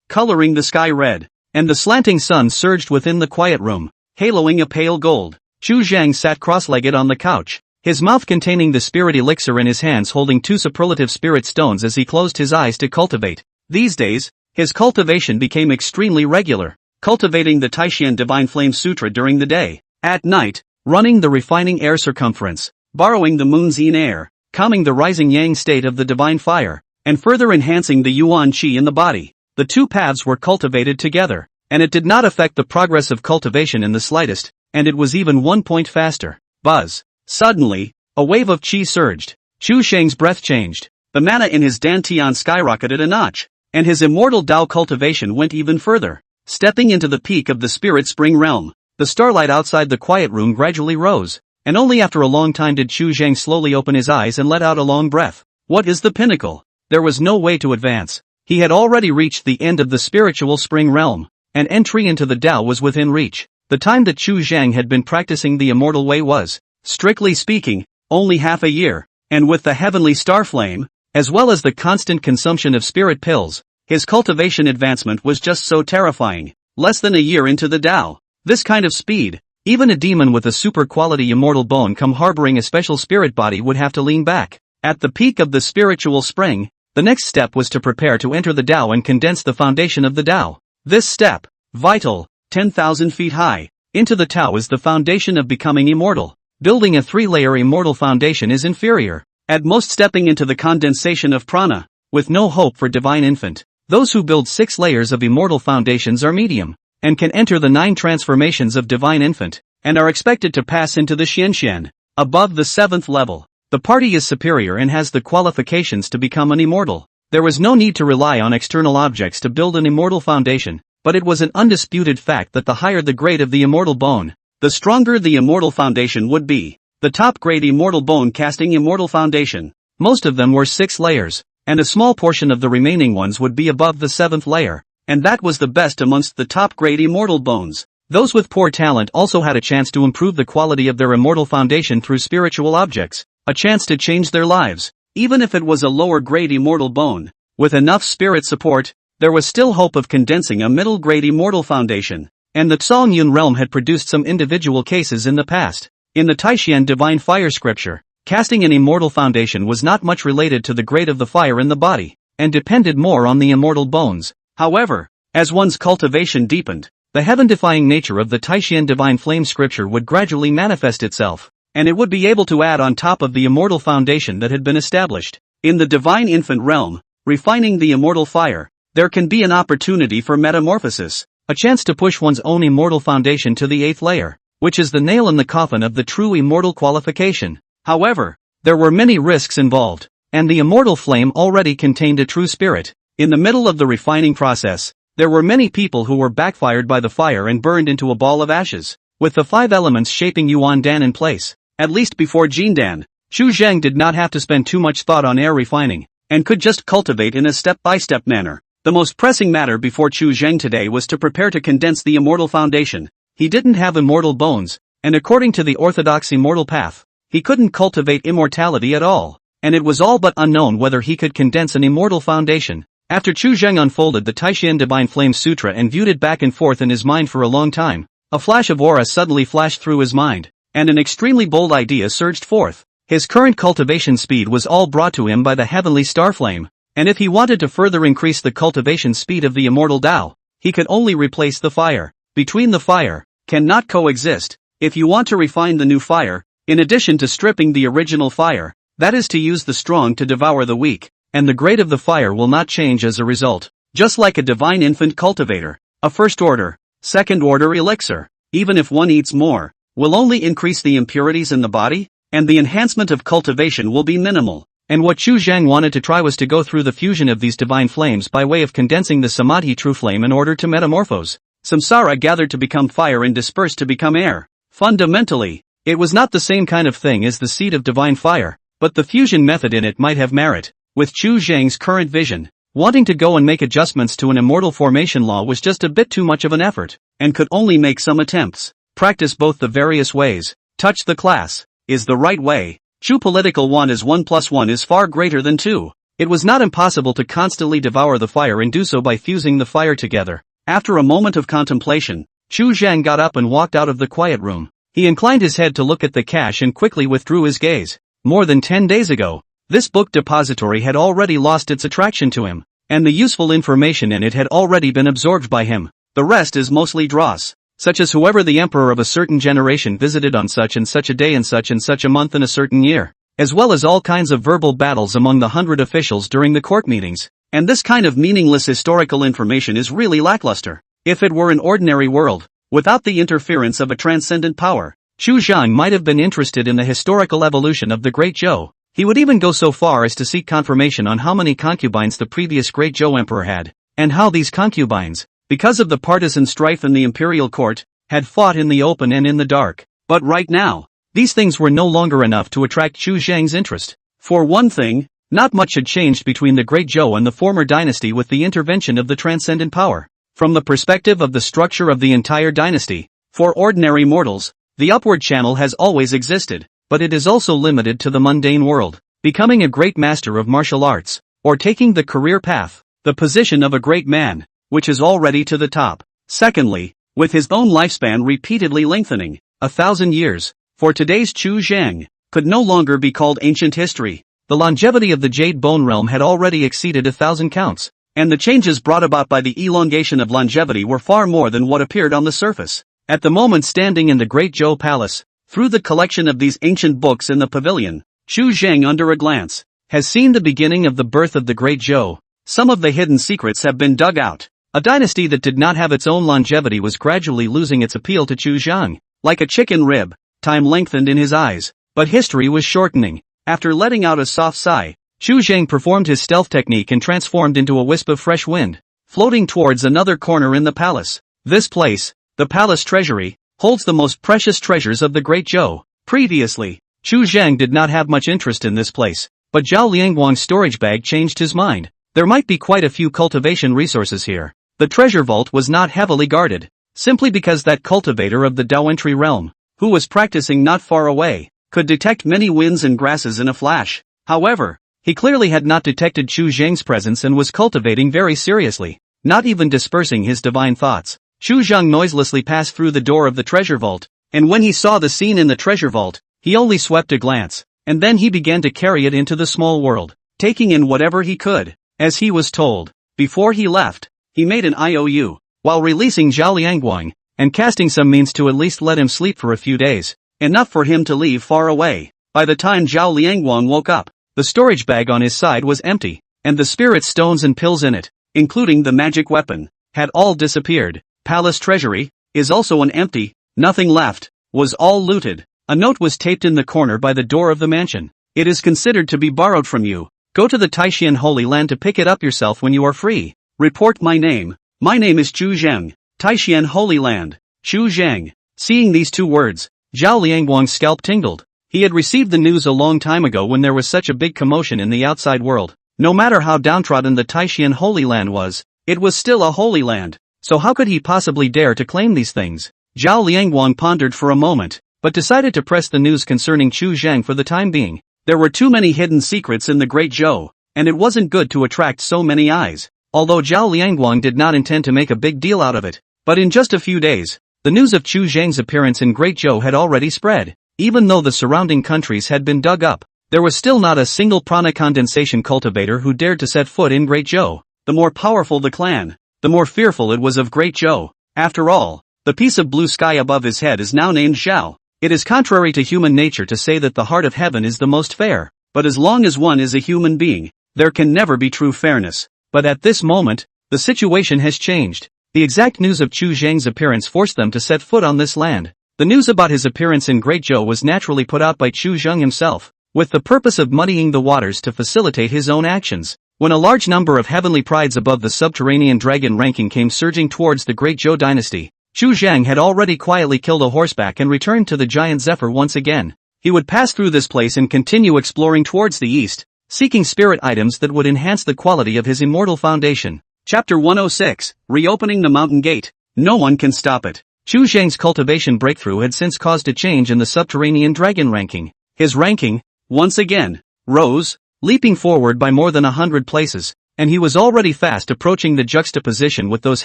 coloring the sky red, and the slanting sun surged within the quiet room, haloing a pale gold. Chu Zhang sat cross-legged on the couch, his mouth containing the spirit elixir in his hands holding 2 superlative spirit stones as he closed his eyes to cultivate. These days, his cultivation became extremely regular, cultivating the Taishan Divine Flame Sutra during the day. At night, running the refining air circumference, borrowing the moon's yin air, calming the rising yang state of the divine fire, and further enhancing the yuan qi in the body. The 2 paths were cultivated together, and it did not affect the progress of cultivation in the slightest, and it was even 1 point faster. Buzz. Suddenly, a wave of qi surged. Chu Sheng's breath changed. The mana in his dantian skyrocketed a notch, and his immortal Dao cultivation went even further. Stepping into the peak of the spirit spring realm, the starlight outside the quiet room gradually rose, and only after a long time did Chu Zhang slowly open his eyes and let out a long breath. What is the pinnacle? There was no way to advance. He had already reached the end of the spiritual spring realm, and entry into the Dao was within reach. The time that Chu Zhang had been practicing the immortal way was, strictly speaking, only half a year, and with the heavenly star flame, as well as the constant consumption of spirit pills, his cultivation advancement was just so terrifying. Less than a year into the Dao. This kind of speed, even a demon with a super quality immortal bone come harboring a special spirit body would have to lean back. At the peak of the spiritual spring, the next step was to prepare to enter the Dao and condense the foundation of the Dao. This step, vital, 10,000 feet high, into the Tao is the foundation of becoming immortal. Building a 3-layer immortal foundation is inferior, at most stepping into the condensation of prana, with no hope for divine infant. Those who build 6 layers of immortal foundations are medium, and can enter the 9 transformations of divine infant, and are expected to pass into the Xianxian. Above the 7th level, the party is superior and has the qualifications to become an immortal. There was no need to rely on external objects to build an immortal foundation, but it was an undisputed fact that the higher the grade of the immortal bone, the stronger the immortal foundation would be. The top grade immortal bone casting immortal foundation, most of them were 6 layers, and a small portion of the remaining ones would be above the 7th layer, and that was the best amongst the top grade immortal bones. Those with poor talent also had a chance to improve the quality of their immortal foundation through spiritual objects, a chance to change their lives. Even if it was a lower grade immortal bone, with enough spirit support, there was still hope of condensing a middle grade immortal foundation, and the Songyun realm had produced some individual cases in the past. In the Taishan Divine Fire scripture, casting an immortal foundation was not much related to the grade of the fire in the body, and depended more on the immortal bones. However, as one's cultivation deepened, the heaven-defying nature of the Taishan Divine Flame scripture would gradually manifest itself, and it would be able to add on top of the immortal foundation that had been established. In the divine infant realm, refining the immortal fire, there can be an opportunity for metamorphosis, a chance to push one's own immortal foundation to the 8th layer, which is the nail in the coffin of the true immortal qualification. However, there were many risks involved, and the immortal flame already contained a true spirit. In the middle of the refining process, There were many people who were backfired by the fire and burned into a ball of ashes. With the 5 elements shaping Yuan Dan in place, at least before Jin Dan, Chu Zheng did not have to spend too much thought on air refining, and could just cultivate in a step-by-step manner. The most pressing matter before Chu Zheng today was to prepare to condense the immortal foundation. He didn't have immortal bones, and according to the orthodox immortal path, he couldn't cultivate immortality at all, and it was all but unknown whether he could condense an immortal foundation. After Chu Zheng unfolded the Taishan Divine Flame Sutra and viewed it back and forth in his mind for a long time, a flash of aura suddenly flashed through his mind, and an extremely bold idea surged forth. His current cultivation speed was all brought to him by the heavenly star flame, and if he wanted to further increase the cultivation speed of the immortal Tao, he could only replace the fire. Between the fire, cannot coexist. If you want to refine the new fire, in addition to stripping the original fire, that is to use the strong to devour the weak, and the grade of the fire will not change as a result. Just like a divine infant cultivator, a first order, second order elixir, even if one eats more, will only increase the impurities in the body, and the enhancement of cultivation will be minimal. And what Chu Zheng wanted to try was to go through the fusion of these divine flames by way of condensing the Samadhi true flame in order to metamorphose samsara gathered to become fire and dispersed to become air. Fundamentally, it was not the same kind of thing as the seed of divine fire, but the fusion method in it might have merit. With Chu Zheng's current vision, wanting to go and make adjustments to an immortal formation law was just a bit too much of an effort, and could only make some attempts. Practice both the various ways. Touch the class is the right way. True political want is 1 plus 1 is far greater than 2. It was not impossible to constantly devour the fire and do so by fusing the fire together. After a moment of contemplation, Chu Zheng got up and walked out of the quiet room. He inclined his head to look at the cache and quickly withdrew his gaze. More than 10 days ago, this book depository had already lost its attraction to him, and the useful information in it had already been absorbed by him. The rest is mostly dross, such as whoever the emperor of a certain generation visited on such and such a day and such a month in a certain year, as well as all kinds of verbal battles among the 100 officials during the court meetings. And this kind of meaningless historical information is really lackluster. If it were an ordinary world, without the interference of a transcendent power, Chu Zheng might have been interested in the historical evolution of the Great Zhou. He would even go so far as to seek confirmation on how many concubines the previous Great Zhou emperor had, and how these concubines, because of the partisan strife in the imperial court, had fought in the open and in the dark. But right now, these things were no longer enough to attract Chu Zheng's interest. For one thing, not much had changed between the Great Zhou and the former dynasty with the intervention of the transcendent power. From the perspective of the structure of the entire dynasty, for ordinary mortals, the upward channel has always existed, but it is also limited to the mundane world. Becoming a great master of martial arts, or taking the career path, the position of a great man, which is already to the top. Secondly, with his own lifespan repeatedly lengthening, 1,000 years, for today's Chu Zheng, could no longer be called ancient history. The longevity of the Jade Bone Realm had already exceeded 1,000 counts, and the changes brought about by the elongation of longevity were far more than what appeared on the surface. At the moment standing in the Great Zhou Palace, through the collection of these ancient books in the pavilion, Chu Zheng under a glance, has seen the beginning of the birth of the Great Zhou. Some of the hidden secrets have been dug out. A dynasty that did not have its own longevity was gradually losing its appeal to Chu Zheng. Like a chicken rib, time lengthened in his eyes, but history was shortening. After letting out a soft sigh, Chu Zheng performed his stealth technique and transformed into a wisp of fresh wind, floating towards another corner in the palace. This place, the palace treasury, holds the most precious treasures of the Great Zhou. Previously, Chu Zheng did not have much interest in this place, but Zhao Liangguang's storage bag changed his mind. There might be quite a few cultivation resources here. The treasure vault was not heavily guarded, simply because that cultivator of the Daoentry realm, who was practicing not far away, could detect many winds and grasses in a flash. However, he clearly had not detected Chu Zheng's presence and was cultivating very seriously, not even dispersing his divine thoughts. Chu Zheng noiselessly passed through the door of the treasure vault, and when he saw the scene in the treasure vault, he only swept a glance, and then he began to carry it into the small world, taking in whatever he could, as he was told. Before he left, he made an IOU, while releasing Zhao Liangguang, and casting some means to at least let him sleep for a few days, enough for him to leave far away. By the time Zhao Liangguang woke up, the storage bag on his side was empty, and the spirit stones and pills in it, including the magic weapon, had all disappeared. Palace treasury is also an empty, nothing left, was all looted. A note was taped in the corner by the door of the mansion. It is considered to be borrowed from you. Go to the Taishan Holy Land to pick it up yourself when you are free. Report my name, My name is Chu Zheng, Taishan Holy Land. Chu Zheng. Seeing these two words, Zhao Liangguang's scalp tingled. He had received the news a long time ago when there was such a big commotion in the outside world. No matter how downtrodden the Taishan Holy Land was, it was still a holy land. So how could he possibly dare to claim these things? Zhao Liangguang pondered for a moment, but decided to press the news concerning Chu Zheng for the time being. There were too many hidden secrets in the Great Zhou, and it wasn't good to attract so many eyes. Although Zhao Liangguang did not intend to make a big deal out of it. But in just a few days, the news of Chu Zheng's appearance in Great Zhou had already spread. Even though the surrounding countries had been dug up, there was still not a single prana condensation cultivator who dared to set foot in Great Zhou. The more powerful the clan, the more fearful it was of Great Zhou. After all, the piece of blue sky above his head is now named Zhao. It is contrary to human nature to say that the heart of heaven is the most fair, but as long as one is a human being, there can never be true fairness. But at this moment, the situation has changed. The exact news of Chu Zheng's appearance forced them to set foot on this land. The news about his appearance in Great Zhou was naturally put out by Chu Zheng himself, with the purpose of muddying the waters to facilitate his own actions. When a large number of heavenly prides above the subterranean dragon ranking came surging towards the Great Zhou dynasty, Chu Zheng had already quietly killed a horseback and returned to the giant Zephyr once again. He would pass through this place and continue exploring towards the east, seeking spirit items that would enhance the quality of his immortal foundation. Chapter 106, Reopening the Mountain Gate. No one can stop it. Chu Zheng's cultivation breakthrough had since caused a change in the subterranean dragon ranking. His ranking, once again, rose, leaping forward by more than 100 places, and he was already fast approaching the juxtaposition with those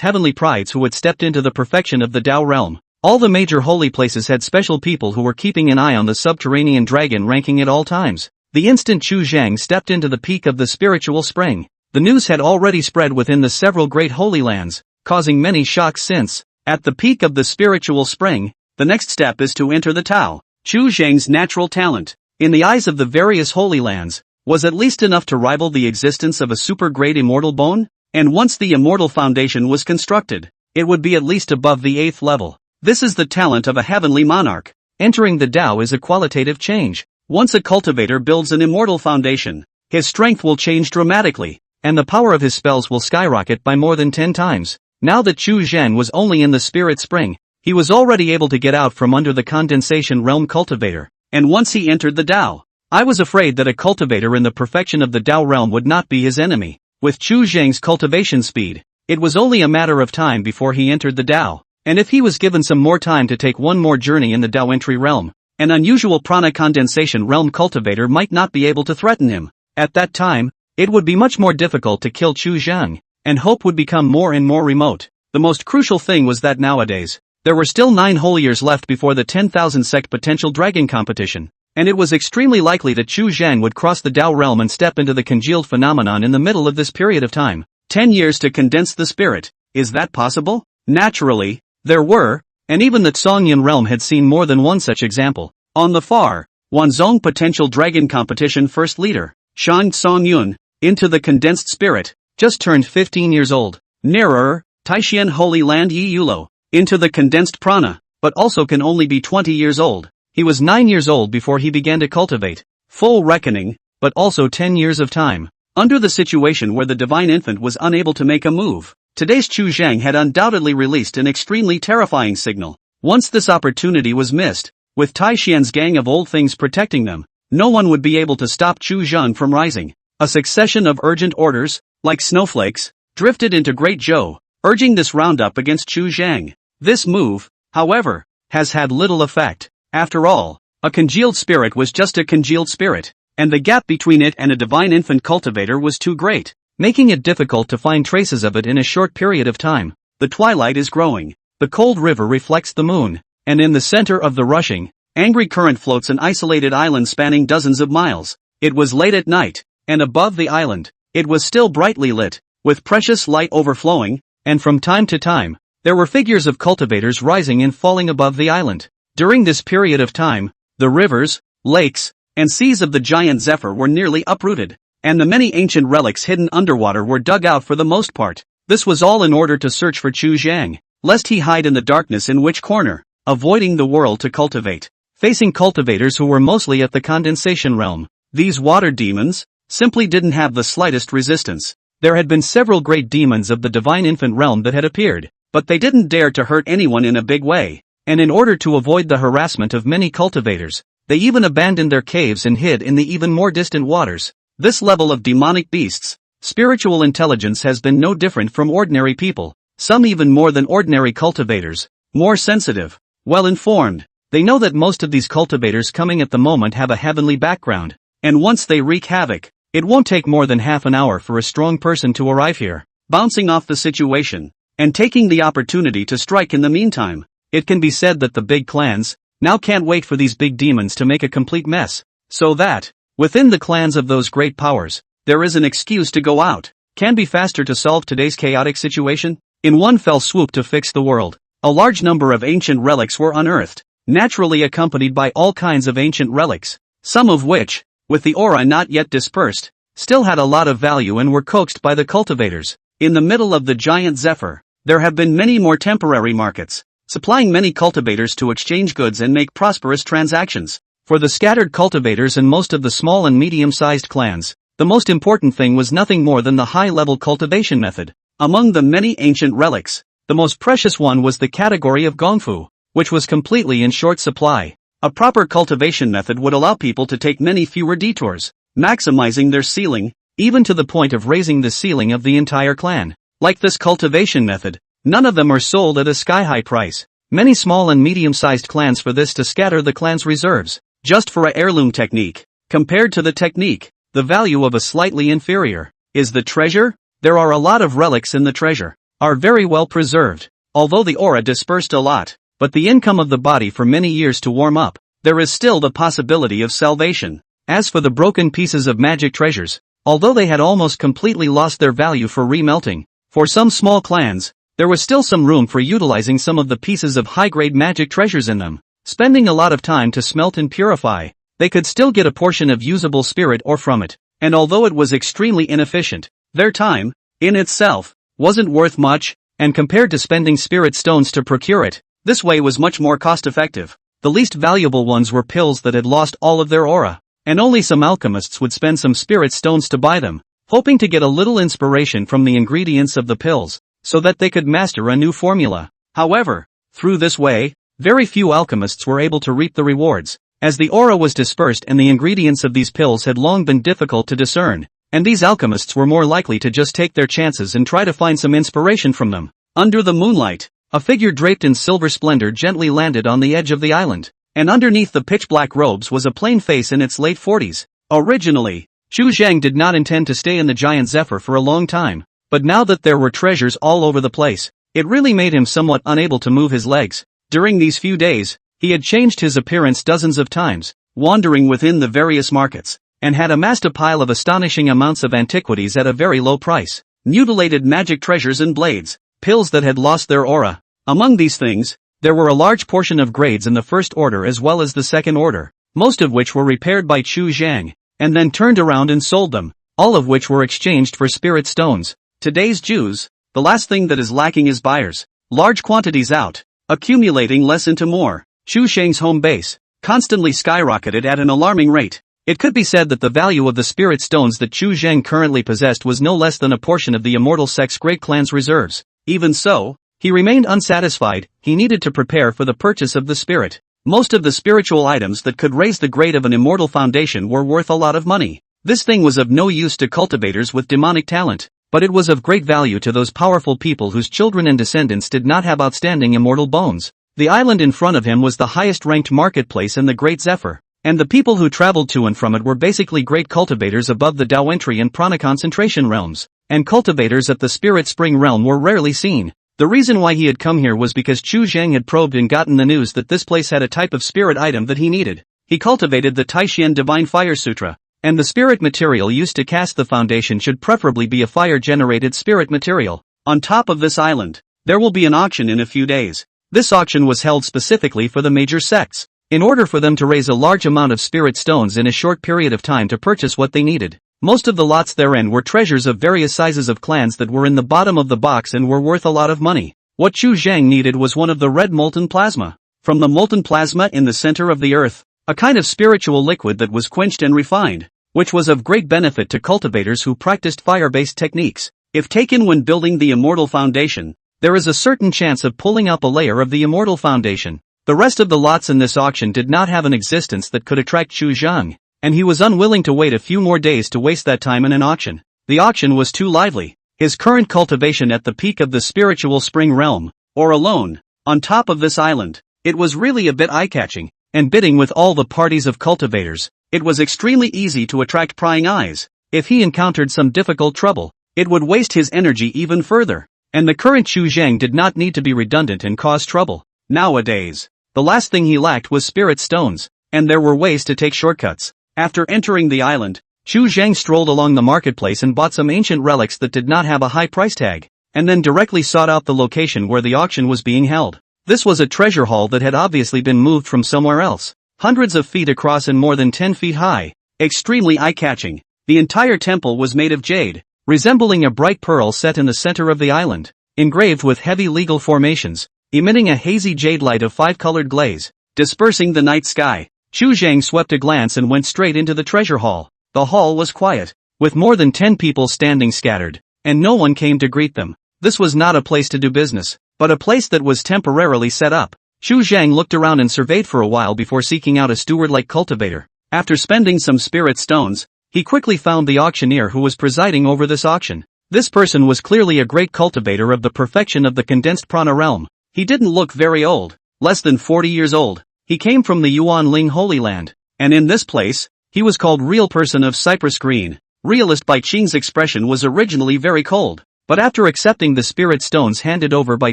heavenly prides who had stepped into the perfection of the Tao realm. All the major holy places had special people who were keeping an eye on the subterranean dragon ranking at all times. The instant Chu Zheng stepped into the peak of the spiritual spring, the news had already spread within the several great holy lands, causing many shocks since, at the peak of the spiritual spring, the next step is to enter the Tao. Chu Zheng's natural talent, in the eyes of the various holy lands, was at least enough to rival the existence of a super-great immortal bone, and once the immortal foundation was constructed, it would be at least above the 8th level. This is the talent of a heavenly monarch. Entering the Tao is a qualitative change. Once a cultivator builds an immortal foundation, his strength will change dramatically, and the power of his spells will skyrocket by more than 10 times. Now that Chu Zheng was only in the spirit spring, he was already able to get out from under the condensation realm cultivator, and once he entered the Tao, I was afraid that a cultivator in the perfection of the Tao realm would not be his enemy. With Chu Zheng's cultivation speed, it was only a matter of time before he entered the Tao, and if he was given some more time to take one more journey in the Tao entry realm, an unusual prana condensation realm cultivator might not be able to threaten him. At that time, it would be much more difficult to kill Chu Zheng, and hope would become more and more remote. The most crucial thing was that nowadays, there were still 9 whole years left before the 10,000 sect potential dragon competition, and it was extremely likely that Chu Zheng would cross the Tao realm and step into the congealed phenomenon in the middle of this period of time. 10 years to condense the spirit. Is that possible? Naturally, there were, and even the Songyun realm had seen more than one such example. On the far, Wanzhong potential dragon competition first leader, Shang Songyun, into the condensed spirit, just turned 15 years old. Nearer, Taishan Holy Land Yi Yulo, into the condensed prana, but also can only be 20 years old. He was 9 years old before he began to cultivate. Full reckoning, but also 10 years of time. Under the situation where the divine infant was unable to make a move, today's Chu Zheng had undoubtedly released an extremely terrifying signal. Once this opportunity was missed, with Taishan's gang of old things protecting them, no one would be able to stop Chu Zheng from rising. A succession of urgent orders, like snowflakes, drifted into Great Zhou, urging this roundup against Chu Zheng. This move, however, has had little effect. After all, a congealed spirit was just a congealed spirit, and the gap between it and a divine infant cultivator was too great, making it difficult to find traces of it in a short period of time. The twilight is growing, the cold river reflects the moon, and in the center of the rushing, angry current floats an isolated island spanning dozens of miles. It was late at night, and above the island, it was still brightly lit, with precious light overflowing, and from time to time, there were figures of cultivators rising and falling above the island. During this period of time, the rivers, lakes, and seas of the giant Zephyr were nearly uprooted, and the many ancient relics hidden underwater were dug out for the most part. This was all in order to search for Chu Zheng, lest he hide in the darkness in which corner, avoiding the world to cultivate. Facing cultivators who were mostly at the condensation realm, these water demons simply didn't have the slightest resistance. There had been several great demons of the divine infant realm that had appeared, but they didn't dare to hurt anyone in a big way, and in order to avoid the harassment of many cultivators, they even abandoned their caves and hid in the even more distant waters. This level of demonic beasts, spiritual intelligence has been no different from ordinary people, some even more than ordinary cultivators, more sensitive, well-informed. They know that most of these cultivators coming at the moment have a heavenly background, and once they wreak havoc, it won't take more than half an hour for a strong person to arrive here, bouncing off the situation, and taking the opportunity to strike in the meantime. It can be said that the big clans now can't wait for these big demons to make a complete mess, so that, within the clans of those great powers, there is an excuse to go out, can be faster to solve today's chaotic situation, in one fell swoop to fix the world. A large number of ancient relics were unearthed, naturally accompanied by all kinds of ancient relics, some of which, with the aura not yet dispersed, still had a lot of value and were coaxed by the cultivators. In the middle of the giant zephyr, there have been many more temporary markets, supplying many cultivators to exchange goods and make prosperous transactions. For the scattered cultivators and most of the small and medium-sized clans, the most important thing was nothing more than the high-level cultivation method. Among the many ancient relics, the most precious one was the category of gongfu, which was completely in short supply. A proper cultivation method would allow people to take many fewer detours, maximizing their ceiling, even to the point of raising the ceiling of the entire clan. Like this cultivation method, none of them are sold at a sky-high price. Many small and medium-sized clans for this to scatter the clan's reserves, just for a heirloom technique. Compared to the technique, the value of a slightly inferior. Is the treasure? There are a lot of relics in the treasure, are very well preserved, although the aura dispersed a lot. But the income of the body for many years to warm up, there is still the possibility of salvation. As for the broken pieces of magic treasures, although they had almost completely lost their value for remelting, for some small clans, there was still some room for utilizing some of the pieces of high-grade magic treasures in them. Spending a lot of time to smelt and purify, they could still get a portion of usable spirit ore from it, and although it was extremely inefficient, their time, in itself, wasn't worth much, and compared to spending spirit stones to procure it, this way was much more cost-effective. The least valuable ones were pills that had lost all of their aura, and only some alchemists would spend some spirit stones to buy them, hoping to get a little inspiration from the ingredients of the pills, so that they could master a new formula. However, through this way, very few alchemists were able to reap the rewards, as the aura was dispersed and the ingredients of these pills had long been difficult to discern, and these alchemists were more likely to just take their chances and try to find some inspiration from them. Under the moonlight, a figure draped in silver splendor gently landed on the edge of the island, and underneath the pitch-black robes was a plain face in its late 40s. Originally, Chu Zhang did not intend to stay in the giant zephyr for a long time, but now that there were treasures all over the place, it really made him somewhat unable to move his legs. During these few days, he had changed his appearance dozens of times, wandering within the various markets, and had amassed a pile of astonishing amounts of antiquities at a very low price, mutilated magic treasures and blades, pills that had lost their aura. Among these things, there were a large portion of grades in the first order as well as the second order, most of which were repaired by Chu Zhang, and then turned around and sold them, all of which were exchanged for spirit stones. Today's Jews, the last thing that is lacking is buyers. Large quantities out, accumulating less into more. Chu Zhang's home base constantly skyrocketed at an alarming rate. It could be said that the value of the spirit stones that Chu Zhang currently possessed was no less than a portion of the immortal sex great clan's reserves. Even so, he remained unsatisfied. He needed to prepare for the purchase of the spirit. Most of the spiritual items that could raise the grade of an immortal foundation were worth a lot of money. This thing was of no use to cultivators with demonic talent, but it was of great value to those powerful people whose children and descendants did not have outstanding immortal bones. The island in front of him was the highest-ranked marketplace in the Great Zephyr, and the people who traveled to and from it were basically great cultivators above the Dao entry and prana concentration realms, and cultivators at the Spirit Spring realm were rarely seen. The reason why he had come here was because Chu Zhang had probed and gotten the news that this place had a type of spirit item that he needed. He cultivated the Taishian Divine Fire Sutra, and the spirit material used to cast the foundation should preferably be a fire-generated spirit material. On top of this island, there will be an auction in a few days. This auction was held specifically for the major sects, in order for them to raise a large amount of spirit stones in a short period of time to purchase what they needed. Most of the lots therein were treasures of various sizes of clans that were in the bottom of the box and were worth a lot of money. What Chu Zhang needed was one of the red molten plasma. From the molten plasma in the center of the earth, a kind of spiritual liquid that was quenched and refined, which was of great benefit to cultivators who practiced fire-based techniques. If taken when building the immortal foundation, there is a certain chance of pulling up a layer of the immortal foundation. The rest of the lots in this auction did not have an existence that could attract Chu Zhang, and he was unwilling to wait a few more days to waste that time in an auction. The auction was too lively. His current cultivation at the peak of the spiritual spring realm, or alone, on top of this island, it was really a bit eye-catching, and bidding with all the parties of cultivators, it was extremely easy to attract prying eyes. If he encountered some difficult trouble, it would waste his energy even further, and the current Chu Zhang did not need to be redundant and cause trouble. Nowadays, the last thing he lacked was spirit stones, and there were ways to take shortcuts. After entering the island, Chu Zhang strolled along the marketplace and bought some ancient relics that did not have a high price tag, and then directly sought out the location where the auction was being held. This was a treasure hall that had obviously been moved from somewhere else, hundreds of feet across and more than 10 feet high, extremely eye-catching. The entire temple was made of jade, resembling a bright pearl set in the center of the island, engraved with heavy legal formations, emitting a hazy jade light of 5-colored glaze, dispersing the night sky. Chu Zhang swept a glance and went straight into the treasure hall. The hall was quiet, with more than 10 people standing scattered, and no one came to greet them. This was not a place to do business, but a place that was temporarily set up. Chu Zhang looked around and surveyed for a while before seeking out a steward-like cultivator. After spending some spirit stones, he quickly found the auctioneer who was presiding over this auction. This person was clearly a great cultivator of the perfection of the condensed prana realm. He didn't look very old, less than 40 years old. He came from the Yuanling Holy Land, and in this place, he was called Real Person of Cypress Green. Realist Bai Qing's expression was originally very cold, but after accepting the spirit stones handed over by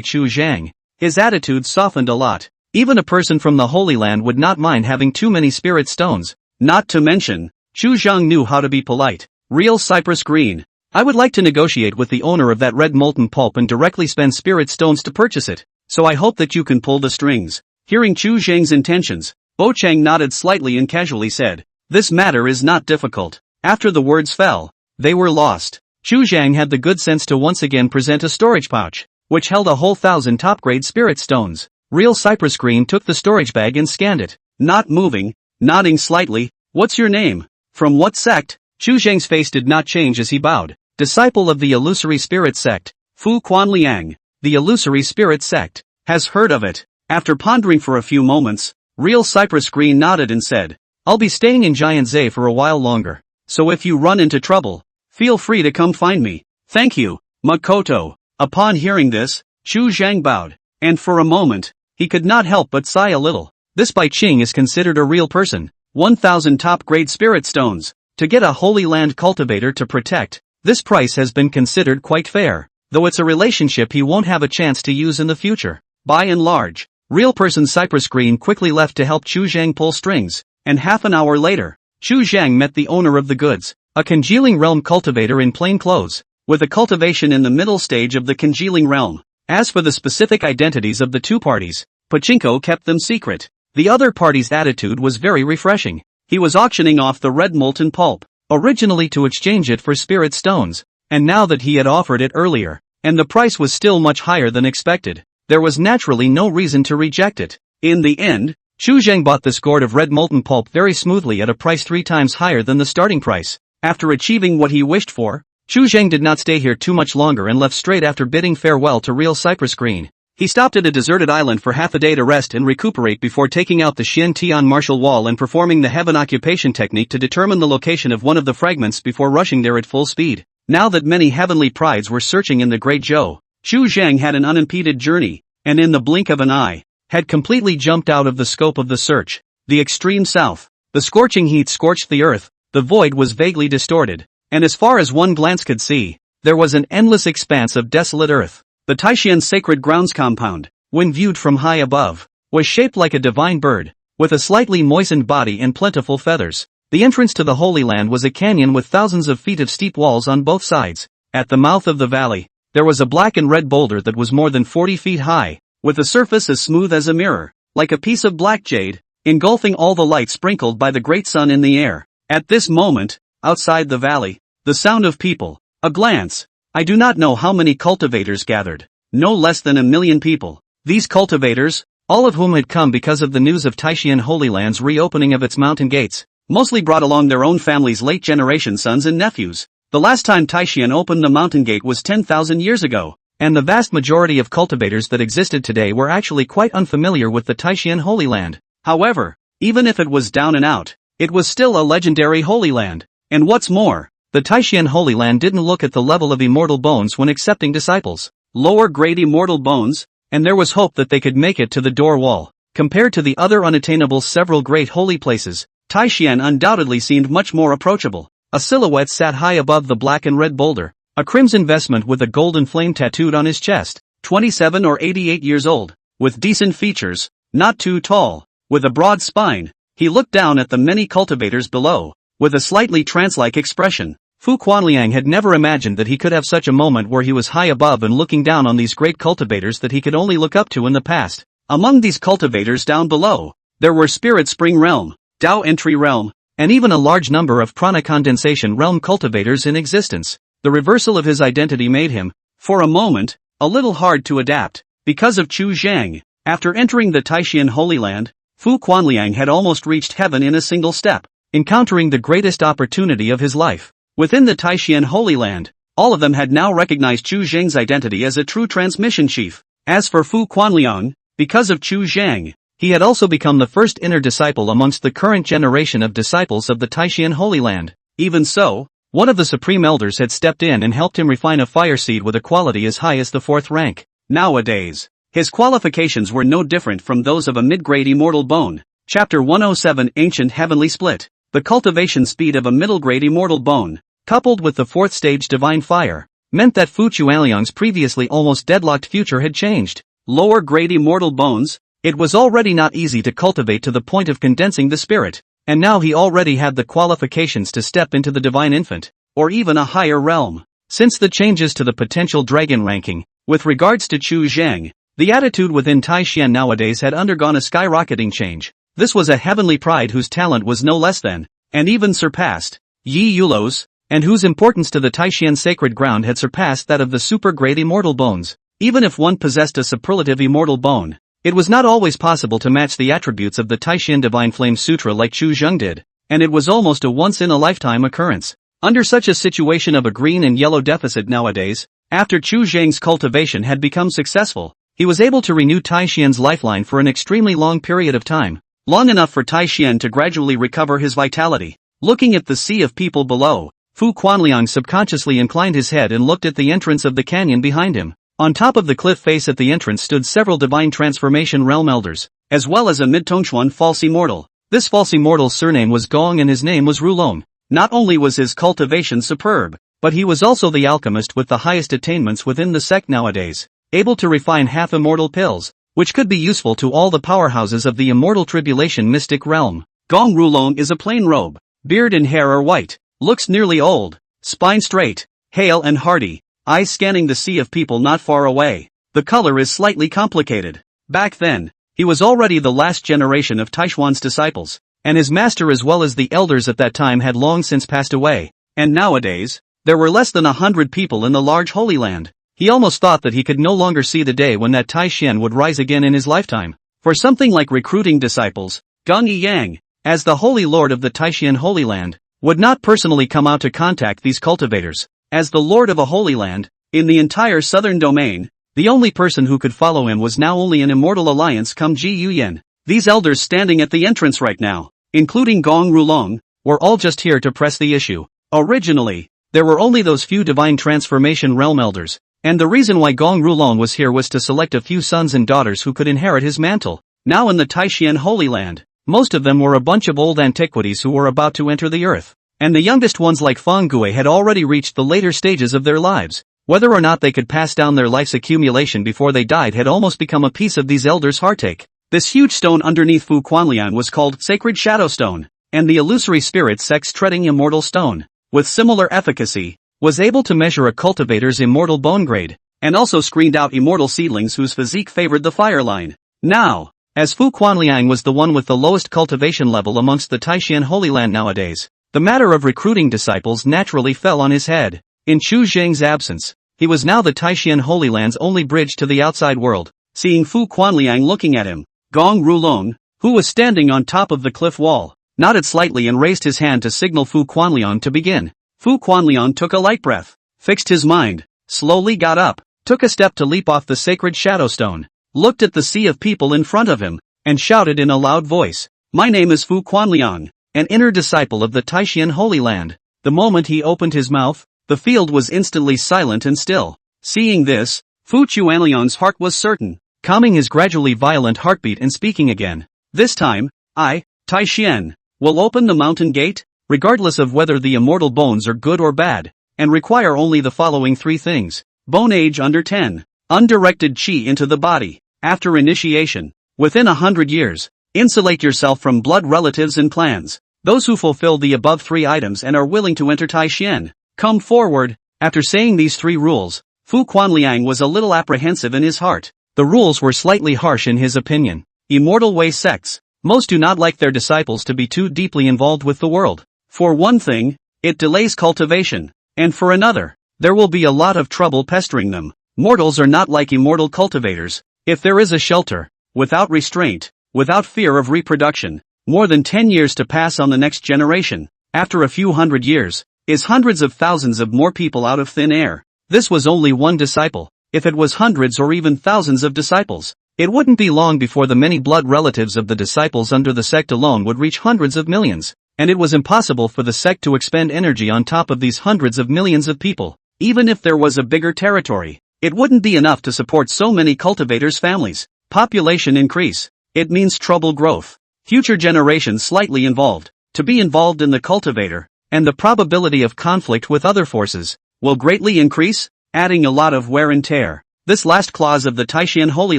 Chu Zhang, his attitude softened a lot. Even a person from the Holy Land would not mind having too many spirit stones. Not to mention, Chu Zhang knew how to be polite. Real Cypress Green. I would like to negotiate with the owner of that red molten pulp and directly spend spirit stones to purchase it, so I hope that you can pull the strings. Hearing Chu Zhang's intentions, Bo Chang nodded slightly and casually said, "This matter is not difficult." After the words fell, they were lost. Chu Zhang had the good sense to once again present a storage pouch, which held a whole 1,000 top-grade spirit stones. Real Cypress Green took the storage bag and scanned it, not moving, nodding slightly. "What's your name? From what sect?" Chu Zhang's face did not change as he bowed. "Disciple of the Illusory Spirit Sect, Fu Quan Liang." The Illusory Spirit Sect. Has heard of it. After pondering for a few moments, Real Cypress Green nodded and said, "I'll be staying in Giant Zay for a while longer, so if you run into trouble, feel free to come find me." "Thank you, Makoto." Upon hearing this, Chu Zhang bowed, and for a moment, he could not help but sigh a little. This Bai Qing is considered a real person. 1,000 top-grade spirit stones. To get a Holy Land cultivator to protect, this price has been considered quite fair, though it's a relationship he won't have a chance to use in the future. By and large, Real Person Cypress Green quickly left to help Chu Zhang pull strings, and half an hour later, Chu Zhang met the owner of the goods, a congealing realm cultivator in plain clothes, with a cultivation in the middle stage of the congealing realm. As for the specific identities of the two parties, Pachinko kept them secret. The other party's attitude was very refreshing. He was auctioning off the red molten pulp, originally to exchange it for spirit stones, and now that he had offered it earlier, and the price was still much higher than expected, there was naturally no reason to reject it. In the end, Chu Zhang bought this gourd of red molten pulp very smoothly at a price 3 times higher than the starting price. After achieving what he wished for, Chu Zhang did not stay here too much longer and left straight after bidding farewell to Real Cypress Green. He stopped at a deserted island for half a day to rest and recuperate before taking out the Xian Tian martial wall and performing the heaven occupation technique to determine the location of one of the fragments before rushing there at full speed. Now that many heavenly prides were searching in the Great Zhou, Chu Zhang had an unimpeded journey, and in the blink of an eye, had completely jumped out of the scope of the search. The extreme south. The scorching heat scorched the earth, the void was vaguely distorted, and as far as one glance could see, there was an endless expanse of desolate earth. The Taishan Sacred Grounds compound, when viewed from high above, was shaped like a divine bird, with a slightly moistened body and plentiful feathers. The entrance to the Holy Land was a canyon with thousands of feet of steep walls on both sides. At the mouth of the valley, there was a black and red boulder that was more than 40 feet high, with a surface as smooth as a mirror, like a piece of black jade, engulfing all the light sprinkled by the great sun in the air. At this moment, outside the valley, the sound of people, a glance. I do not know how many cultivators gathered, no less than 1 million people. These cultivators, all of whom had come because of the news of Taishan Holy Land's reopening of its mountain gates, mostly brought along their own family's late-generation sons and nephews. The last time Taishan opened the mountain gate was 10,000 years ago, and the vast majority of cultivators that existed today were actually quite unfamiliar with the Taishan Holy Land. However, even if it was down and out, it was still a legendary Holy Land. And what's more, the Taishan Holy Land didn't look at the level of immortal bones when accepting disciples. Lower grade immortal bones, and there was hope that they could make it to the door wall. Compared to the other unattainable several great holy places, Taishan undoubtedly seemed much more approachable. A silhouette sat high above the black and red boulder, a crimson vestment with a golden flame tattooed on his chest, 27 or 88 years old, with decent features, not too tall, with a broad spine. He looked down at the many cultivators below, with a slightly trance-like expression. Fu Quanliang had never imagined that he could have such a moment where he was high above and looking down on these great cultivators that he could only look up to in the past. Among these cultivators down below, there were Spirit Spring Realm, Tao Entry Realm, and even a large number of Prana Condensation Realm cultivators in existence. The reversal of his identity made him, for a moment, a little hard to adapt. Because of Chu Zhang, after entering the Taishan Holy Land, Fu Quanliang had almost reached heaven in a single step, encountering the greatest opportunity of his life. Within the Taishan Holy Land, all of them had now recognized Chu Zhang's identity as a true transmission chief. As for Fu Quanliang, because of Chu Zhang, he had also become the first inner disciple amongst the current generation of disciples of the Taishan Holy Land. Even so, one of the supreme elders had stepped in and helped him refine a fire seed with a quality as high as the 4th rank. Nowadays, his qualifications were no different from those of a mid-grade immortal bone. Chapter 107 Ancient Heavenly Split. The cultivation speed of a middle-grade immortal bone, coupled with the 4th stage divine fire, meant that Fu Quanliang's previously almost deadlocked future had changed. Lower-grade immortal bones, it was already not easy to cultivate to the point of condensing the spirit, and now he already had the qualifications to step into the divine infant, or even a higher realm. Since the changes to the potential dragon ranking, with regards to Chu Zhang, the attitude within Taishan nowadays had undergone a skyrocketing change. This was a heavenly pride whose talent was no less than, and even surpassed, Yi Yulo's, and whose importance to the Taishan sacred ground had surpassed that of the super-grade immortal bones. Even if one possessed a superlative immortal bone, it was not always possible to match the attributes of the Taishan Divine Flame Sutra like Chu Zheng did, and it was almost a once-in-a-lifetime occurrence. Under such a situation of a green and yellow deficit nowadays, after Chu Zheng's cultivation had become successful, he was able to renew Taishan's lifeline for an extremely long period of time, long enough for Taishan to gradually recover his vitality. Looking at the sea of people below, Fu Quanliang subconsciously inclined his head and looked at the entrance of the canyon behind him. On top of the cliff face at the entrance stood several divine transformation realm elders, as well as a mid-Tongchuan false immortal. This false immortal's surname was Gong and his name was Rulong. Not only was his cultivation superb, but he was also the alchemist with the highest attainments within the sect nowadays, able to refine half-immortal pills, which could be useful to all the powerhouses of the immortal tribulation mystic realm. Gong Rulong is a plain robe, beard and hair are white, looks nearly old, spine straight, hale and hearty, eyes scanning the sea of people not far away. The color is slightly complicated. Back then, he was already the last generation of Taishuan's disciples, and his master as well as the elders at that time had long since passed away, and nowadays, there were less than 100 people in the large Holy Land. He almost thought that he could no longer see the day when that Taishan would rise again in his lifetime. For something like recruiting disciples, Geng Yiyang, as the Holy Lord of the Taishan Holy Land, would not personally come out to contact these cultivators. As the Lord of a Holy Land, in the entire southern domain, the only person who could follow him was now only an immortal alliance come Ji Yuyan. These elders standing at the entrance right now, including Gong Rulong, were all just here to press the issue. Originally, there were only those few divine transformation realm elders, and the reason why Gong Rulong was here was to select a few sons and daughters who could inherit his mantle. Now in the Taishan Holy Land, most of them were a bunch of old antiquities who were about to enter the earth. And the youngest ones like Feng Gui had already reached the later stages of their lives. Whether or not they could pass down their life's accumulation before they died had almost become a piece of these elders' heartache. This huge stone underneath Fu Quanliang was called Sacred Shadow Stone, and the illusory spirit sex-treading immortal stone, with similar efficacy, was able to measure a cultivator's immortal bone grade, and also screened out immortal seedlings whose physique favored the fire line. Now, as Fu Quanliang was the one with the lowest cultivation level amongst the Taishan Holy Land nowadays, the matter of recruiting disciples naturally fell on his head. In Chu Zheng's absence, he was now the Taishan Holy Land's only bridge to the outside world. Seeing Fu Quanliang looking at him, Gong Rulong, who was standing on top of the cliff wall, nodded slightly and raised his hand to signal Fu Quanliang to begin. Fu Quanliang took a light breath, fixed his mind, slowly got up, took a step to leap off the sacred shadow stone, looked at the sea of people in front of him, and shouted in a loud voice, "My name is Fu Quanliang, an inner disciple of the Taishan Holy Land." The moment he opened his mouth, the field was instantly silent and still. Seeing this, Fu Quanliang's heart was certain, calming his gradually violent heartbeat and speaking again. "This time, I, Taishan, will open the mountain gate, regardless of whether the immortal bones are good or bad, and require only the following 3 things. Bone age under 10. Undirected qi into the body. After initiation, within 100 years, insulate yourself from blood relatives and clans. Those who fulfill the above 3 items and are willing to enter Taishan, come forward." After saying these 3 rules, Fu Quanliang was a little apprehensive in his heart. The rules were slightly harsh in his opinion. Immortal way sects. Most do not like their disciples to be too deeply involved with the world. For one thing, it delays cultivation, and for another, there will be a lot of trouble pestering them. Mortals are not like immortal cultivators. If there is a shelter, without restraint, without fear of reproduction, more than 10 years to pass on the next generation, after a few hundred years, is hundreds of thousands of more people out of thin air. This was only one disciple. If it was hundreds or even thousands of disciples, it wouldn't be long before the many blood relatives of the disciples under the sect alone would reach hundreds of millions, and it was impossible for the sect to expend energy on top of these hundreds of millions of people. Even if there was a bigger territory, it wouldn't be enough to support so many cultivators' families. Population increase. It means trouble growth. Future generations slightly involved, to be involved in the cultivator, and the probability of conflict with other forces, will greatly increase, adding a lot of wear and tear. This last clause of the Taishan Holy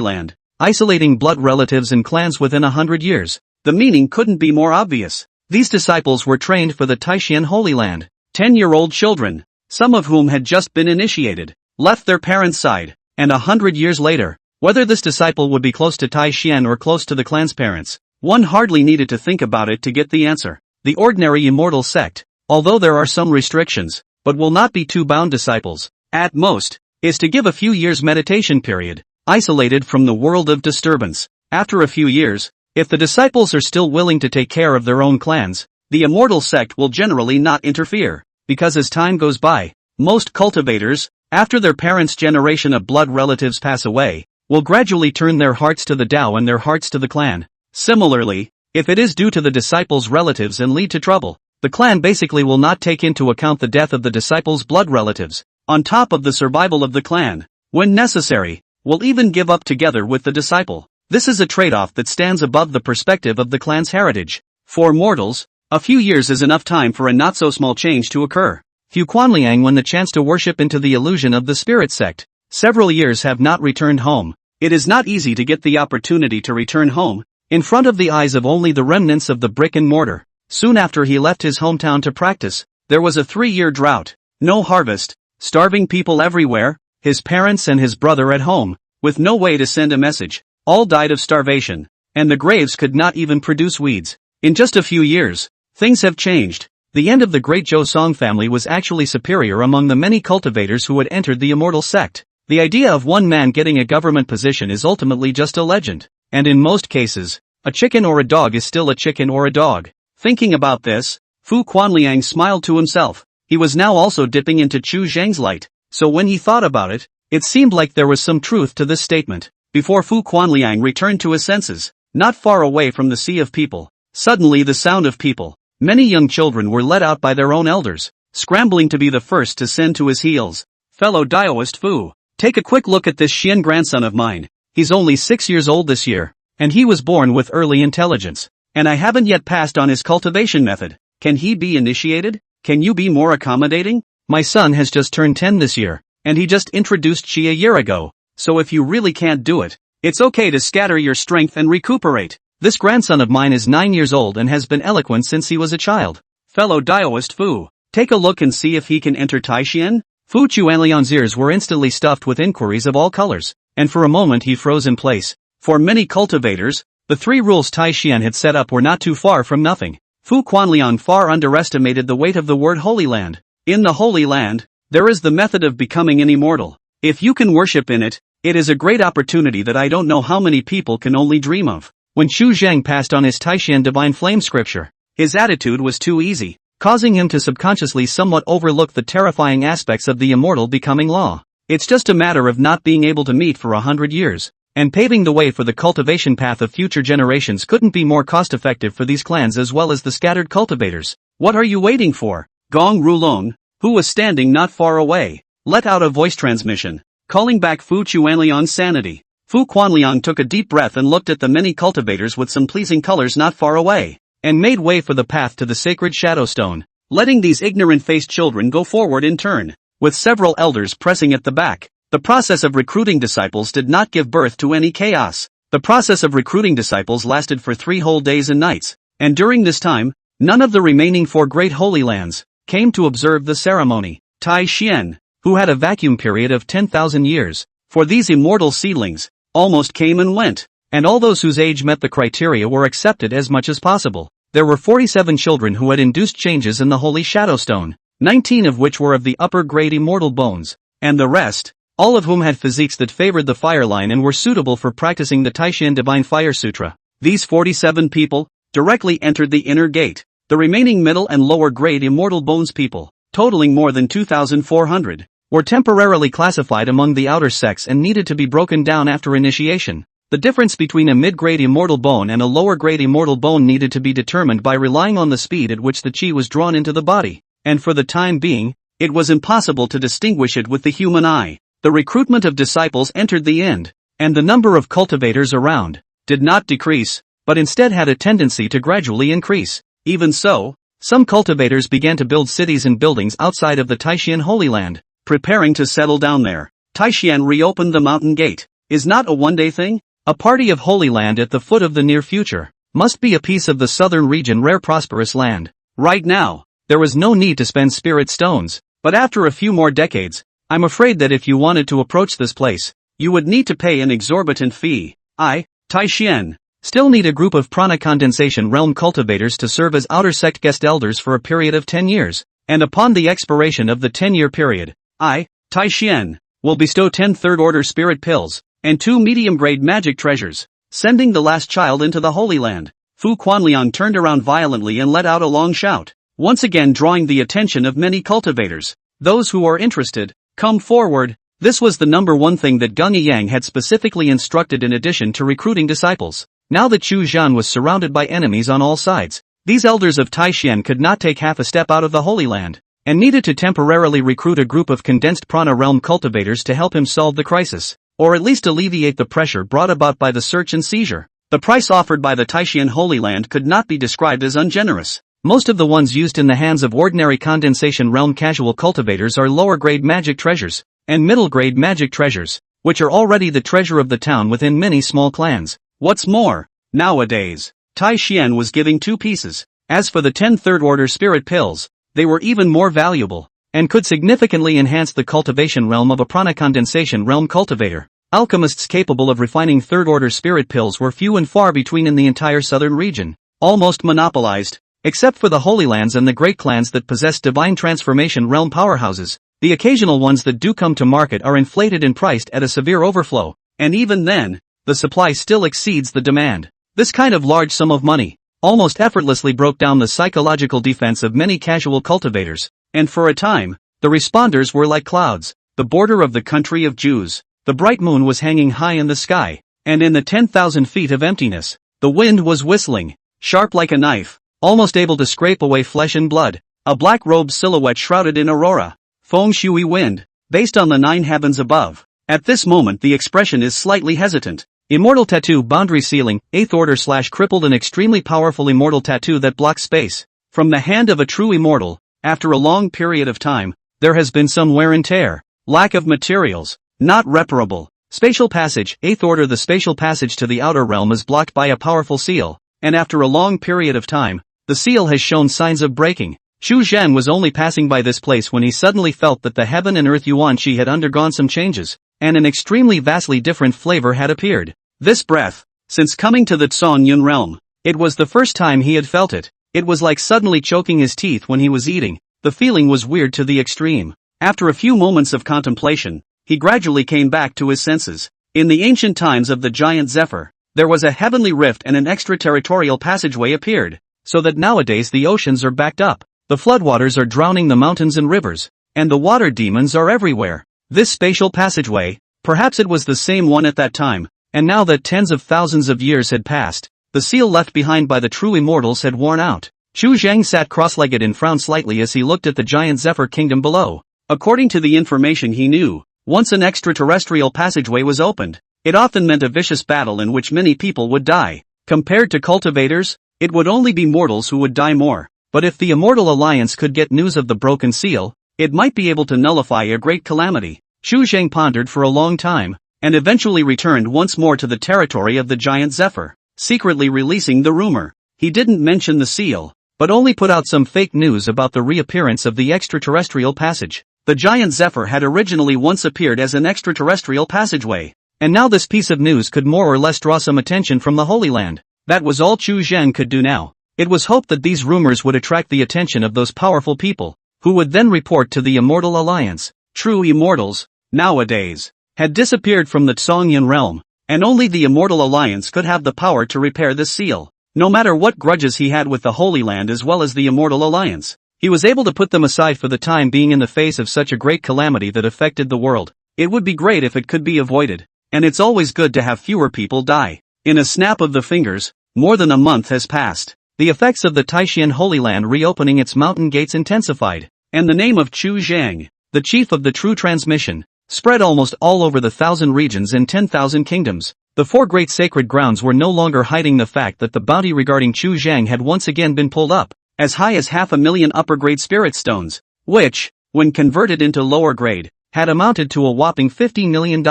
Land, isolating blood relatives and clans within 100 years, the meaning couldn't be more obvious. These disciples were trained for the Taishan Holy Land. 10-year-old children, some of whom had just been initiated, left their parents' side, and 100 years later, whether this disciple would be close to Taishan or close to the clan's parents, one hardly needed to think about it to get the answer. The ordinary immortal sect, although there are some restrictions, but will not be too bound disciples, at most, is to give a few years meditation period, isolated from the world of disturbance. After a few years, if the disciples are still willing to take care of their own clans, the immortal sect will generally not interfere, because as time goes by, most cultivators, after their parents' generation of blood relatives pass away, will gradually turn their hearts to the Tao and their hearts to the clan. Similarly, if it is due to the disciples' relatives and lead to trouble, the clan basically will not take into account the death of the disciples' blood relatives, on top of the survival of the clan. When necessary, will even give up together with the disciple. This is a trade-off that stands above the perspective of the clan's heritage. For mortals, a few years is enough time for a not-so-small change to occur. Fu Quanliang won the chance to worship into the illusion of the spirit sect. Several years have not returned home. It is not easy to get the opportunity to return home, in front of the eyes of only the remnants of the brick and mortar. Soon after he left his hometown to practice, there was a 3-year drought. No harvest, starving people everywhere, his parents and his brother at home, with no way to send a message. All died of starvation, and the graves could not even produce weeds. In just a few years, things have changed. The end of the great Zhou Song family was actually superior among the many cultivators who had entered the immortal sect. The idea of one man getting a government position is ultimately just a legend, and in most cases, a chicken or a dog is still a chicken or a dog. Thinking about this, Fu Quanliang smiled to himself. He was now also dipping into Chu Zhang's light, so when he thought about it, it seemed like there was some truth to this statement. Before Fu Quanliang returned to his senses, not far away from the sea of people, suddenly the sound of people, many young children were led out by their own elders, scrambling to be the first to send to his heels. Fellow Daoist Fu, take a quick look at this Xian grandson of mine. He's only 6 years old this year, and he was born with early intelligence, and I haven't yet passed on his cultivation method. Can he be initiated? Can you be more accommodating? My son has just turned 10 this year, and he just introduced Qi a year ago. So if you really can't do it, it's okay to scatter your strength and recuperate. This grandson of mine is 9 years old and has been eloquent since he was a child. Fellow Daoist Fu, take a look and see if he can enter Taishan. Fu Quanliang's ears were instantly stuffed with inquiries of all colors, and for a moment he froze in place. For many cultivators, the 3 rules Taishan had set up were not too far from nothing. Fu Quanliang far underestimated the weight of the word Holy Land. In the Holy Land, there is the method of becoming an immortal. If you can worship in it, it is a great opportunity that I don't know how many people can only dream of. When Xu Zhang passed on his Taishan divine flame scripture, His attitude was too easy, causing him to subconsciously somewhat overlook the terrifying aspects of the immortal becoming law. It's just a matter of not being able to meet for 100 years, and paving the way for the cultivation path of future generations couldn't be more cost-effective for these clans as well as the scattered cultivators. What are you waiting for? Gong Rulong, who was standing not far away, let out a voice transmission, calling back Fu Quanliang's sanity. Fu Quanliang took a deep breath and looked at the many cultivators with some pleasing colors not far away, and made way for the path to the sacred shadow stone, letting these ignorant-faced children go forward in turn, with several elders pressing at the back. The process of recruiting disciples did not give birth to any chaos. The process of recruiting disciples lasted for 3 whole days and nights, and during this time, none of the remaining 4 great holy lands came to observe the ceremony. Tai Xian, who had a vacuum period of 10,000 years, for these immortal seedlings, almost came and went, and all those whose age met the criteria were accepted as much as possible. There were 47 children who had induced changes in the holy shadow stone, 19 of which were of the upper grade immortal bones, and the rest, all of whom had physiques that favored the fire line and were suitable for practicing the Taishan Divine Fire Sutra. These 47 people directly entered the inner gate. The remaining middle and lower grade immortal bones people, totaling more than 2,400, were temporarily classified among the outer sects and needed to be broken down after initiation. The difference between a mid-grade immortal bone and a lower-grade immortal bone needed to be determined by relying on the speed at which the chi was drawn into the body, and for the time being, it was impossible to distinguish it with the human eye. The recruitment of disciples entered the end, and the number of cultivators around did not decrease, but instead had a tendency to gradually increase. Even so, some cultivators began to build cities and buildings outside of the Taishan Holy Land, preparing to settle down there. Taishan reopened the mountain gate. Is not a one-day thing? A party of Holy Land at the foot of the near future must be a piece of the southern region rare prosperous land. Right now, there was no need to spend spirit stones, but after a few more decades, I'm afraid that if you wanted to approach this place, you would need to pay an exorbitant fee. I, Taishan, still need a group of prana condensation realm cultivators to serve as outer sect guest elders for a period of 10 years, and upon the expiration of the 10-year period, I, Taishan, will bestow 10 third-order spirit pills, and 2 medium-grade magic treasures, sending the last child into the Holy Land. Fu Quanliang turned around violently and let out a long shout, once again drawing the attention of many cultivators. Those who are interested, come forward. This was the number one thing that Gung Yang had specifically instructed in addition to recruiting disciples. Now that Chu Zhan was surrounded by enemies on all sides, these elders of Taishan could not take half a step out of the Holy Land, and needed to temporarily recruit a group of condensed prana realm cultivators to help him solve the crisis, or at least alleviate the pressure brought about by the search and seizure. The price offered by the Taishan Holy Land could not be described as ungenerous. Most of the ones used in the hands of ordinary condensation realm casual cultivators are lower-grade magic treasures, and middle-grade magic treasures, which are already the treasure of the town within many small clans. What's more, nowadays, Taishan was giving 2 pieces. As for the 10 third-order spirit pills, they were even more valuable, and could significantly enhance the cultivation realm of a prana condensation realm cultivator. Alchemists capable of refining third-order spirit pills were few and far between in the entire southern region, almost monopolized, except for the Holy Lands and the great clans that possess divine transformation realm powerhouses. The occasional ones that do come to market are inflated and priced at a severe overflow, and even then, the supply still exceeds the demand. This kind of large sum of money almost effortlessly broke down the psychological defense of many casual cultivators, and for a time, the responders were like clouds. The border of the country of Jews, the bright moon was hanging high in the sky, and in the 10,000 feet of emptiness, the wind was whistling, sharp like a knife, almost able to scrape away flesh and blood. A black-robed silhouette shrouded in aurora, feng shui wind, based on the 9 heavens above. At this moment the expression is slightly hesitant. Immortal tattoo boundary sealing, 8th order / crippled, an extremely powerful immortal tattoo that blocks space. From the hand of a true immortal, after a long period of time, there has been some wear and tear, lack of materials, not reparable. Spatial passage, 8th order, the spatial passage to the outer realm is blocked by a powerful seal, and after a long period of time, the seal has shown signs of breaking. Xu Zhen was only passing by this place when he suddenly felt that the heaven and earth Yuan Qi had undergone some changes, and an extremely vastly different flavor had appeared. This breath, since coming to the Tsong Yun realm, it was the first time he had felt it. It was like suddenly choking his teeth when he was eating. The feeling was weird to the extreme. After a few moments of contemplation, he gradually came back to his senses. In the ancient times of the giant Zephyr, there was a heavenly rift and an extraterritorial passageway appeared. so that nowadays the oceans are backed up, the floodwaters are drowning the mountains and rivers, and the water demons are everywhere. This spatial passageway, perhaps it was the same one at that time, and now that tens of thousands of years had passed, the seal left behind by the true immortals had worn out. Chu Zhang sat cross-legged and frowned slightly as he looked at the giant Zephyr Kingdom below. According to the information he knew, once an extraterrestrial passageway was opened, it often meant a vicious battle in which many people would die. Compared to cultivators, it would only be mortals who would die more. But if the Immortal Alliance could get news of the broken seal, it might be able to nullify a great calamity. Chu Zhang pondered for a long time, and eventually returned once more to the territory of the giant Zephyr, secretly releasing the rumor. He didn't mention the seal, but only put out some fake news about the reappearance of the extraterrestrial passage. The giant Zephyr had originally once appeared as an extraterrestrial passageway, and now this piece of news could more or less draw some attention from the Holy Land. That was all Chu Zhang could do now. It was hoped that these rumors would attract the attention of those powerful people, who would then report to the Immortal Alliance. True immortals, nowadays, had disappeared from the Tsongyan realm, and only the Immortal Alliance could have the power to repair this seal. No matter what grudges he had with the Holy Land as well as the Immortal Alliance, he was able to put them aside for the time being in the face of such a great calamity that affected the world. It would be great if it could be avoided, and it's always good to have fewer people die. In a snap of the fingers, more than a month has passed. The effects of the Taishan Holy Land reopening its mountain gates intensified, and the name of Chu Zhang, the chief of the true transmission, spread almost all over the 1,000 regions and 10,000 kingdoms. The four great sacred grounds were no longer hiding the fact that the bounty regarding Chu Zhang had once again been pulled up, as high as 500,000 upper-grade spirit stones, which, when converted into lower-grade, had amounted to a whopping $50 million.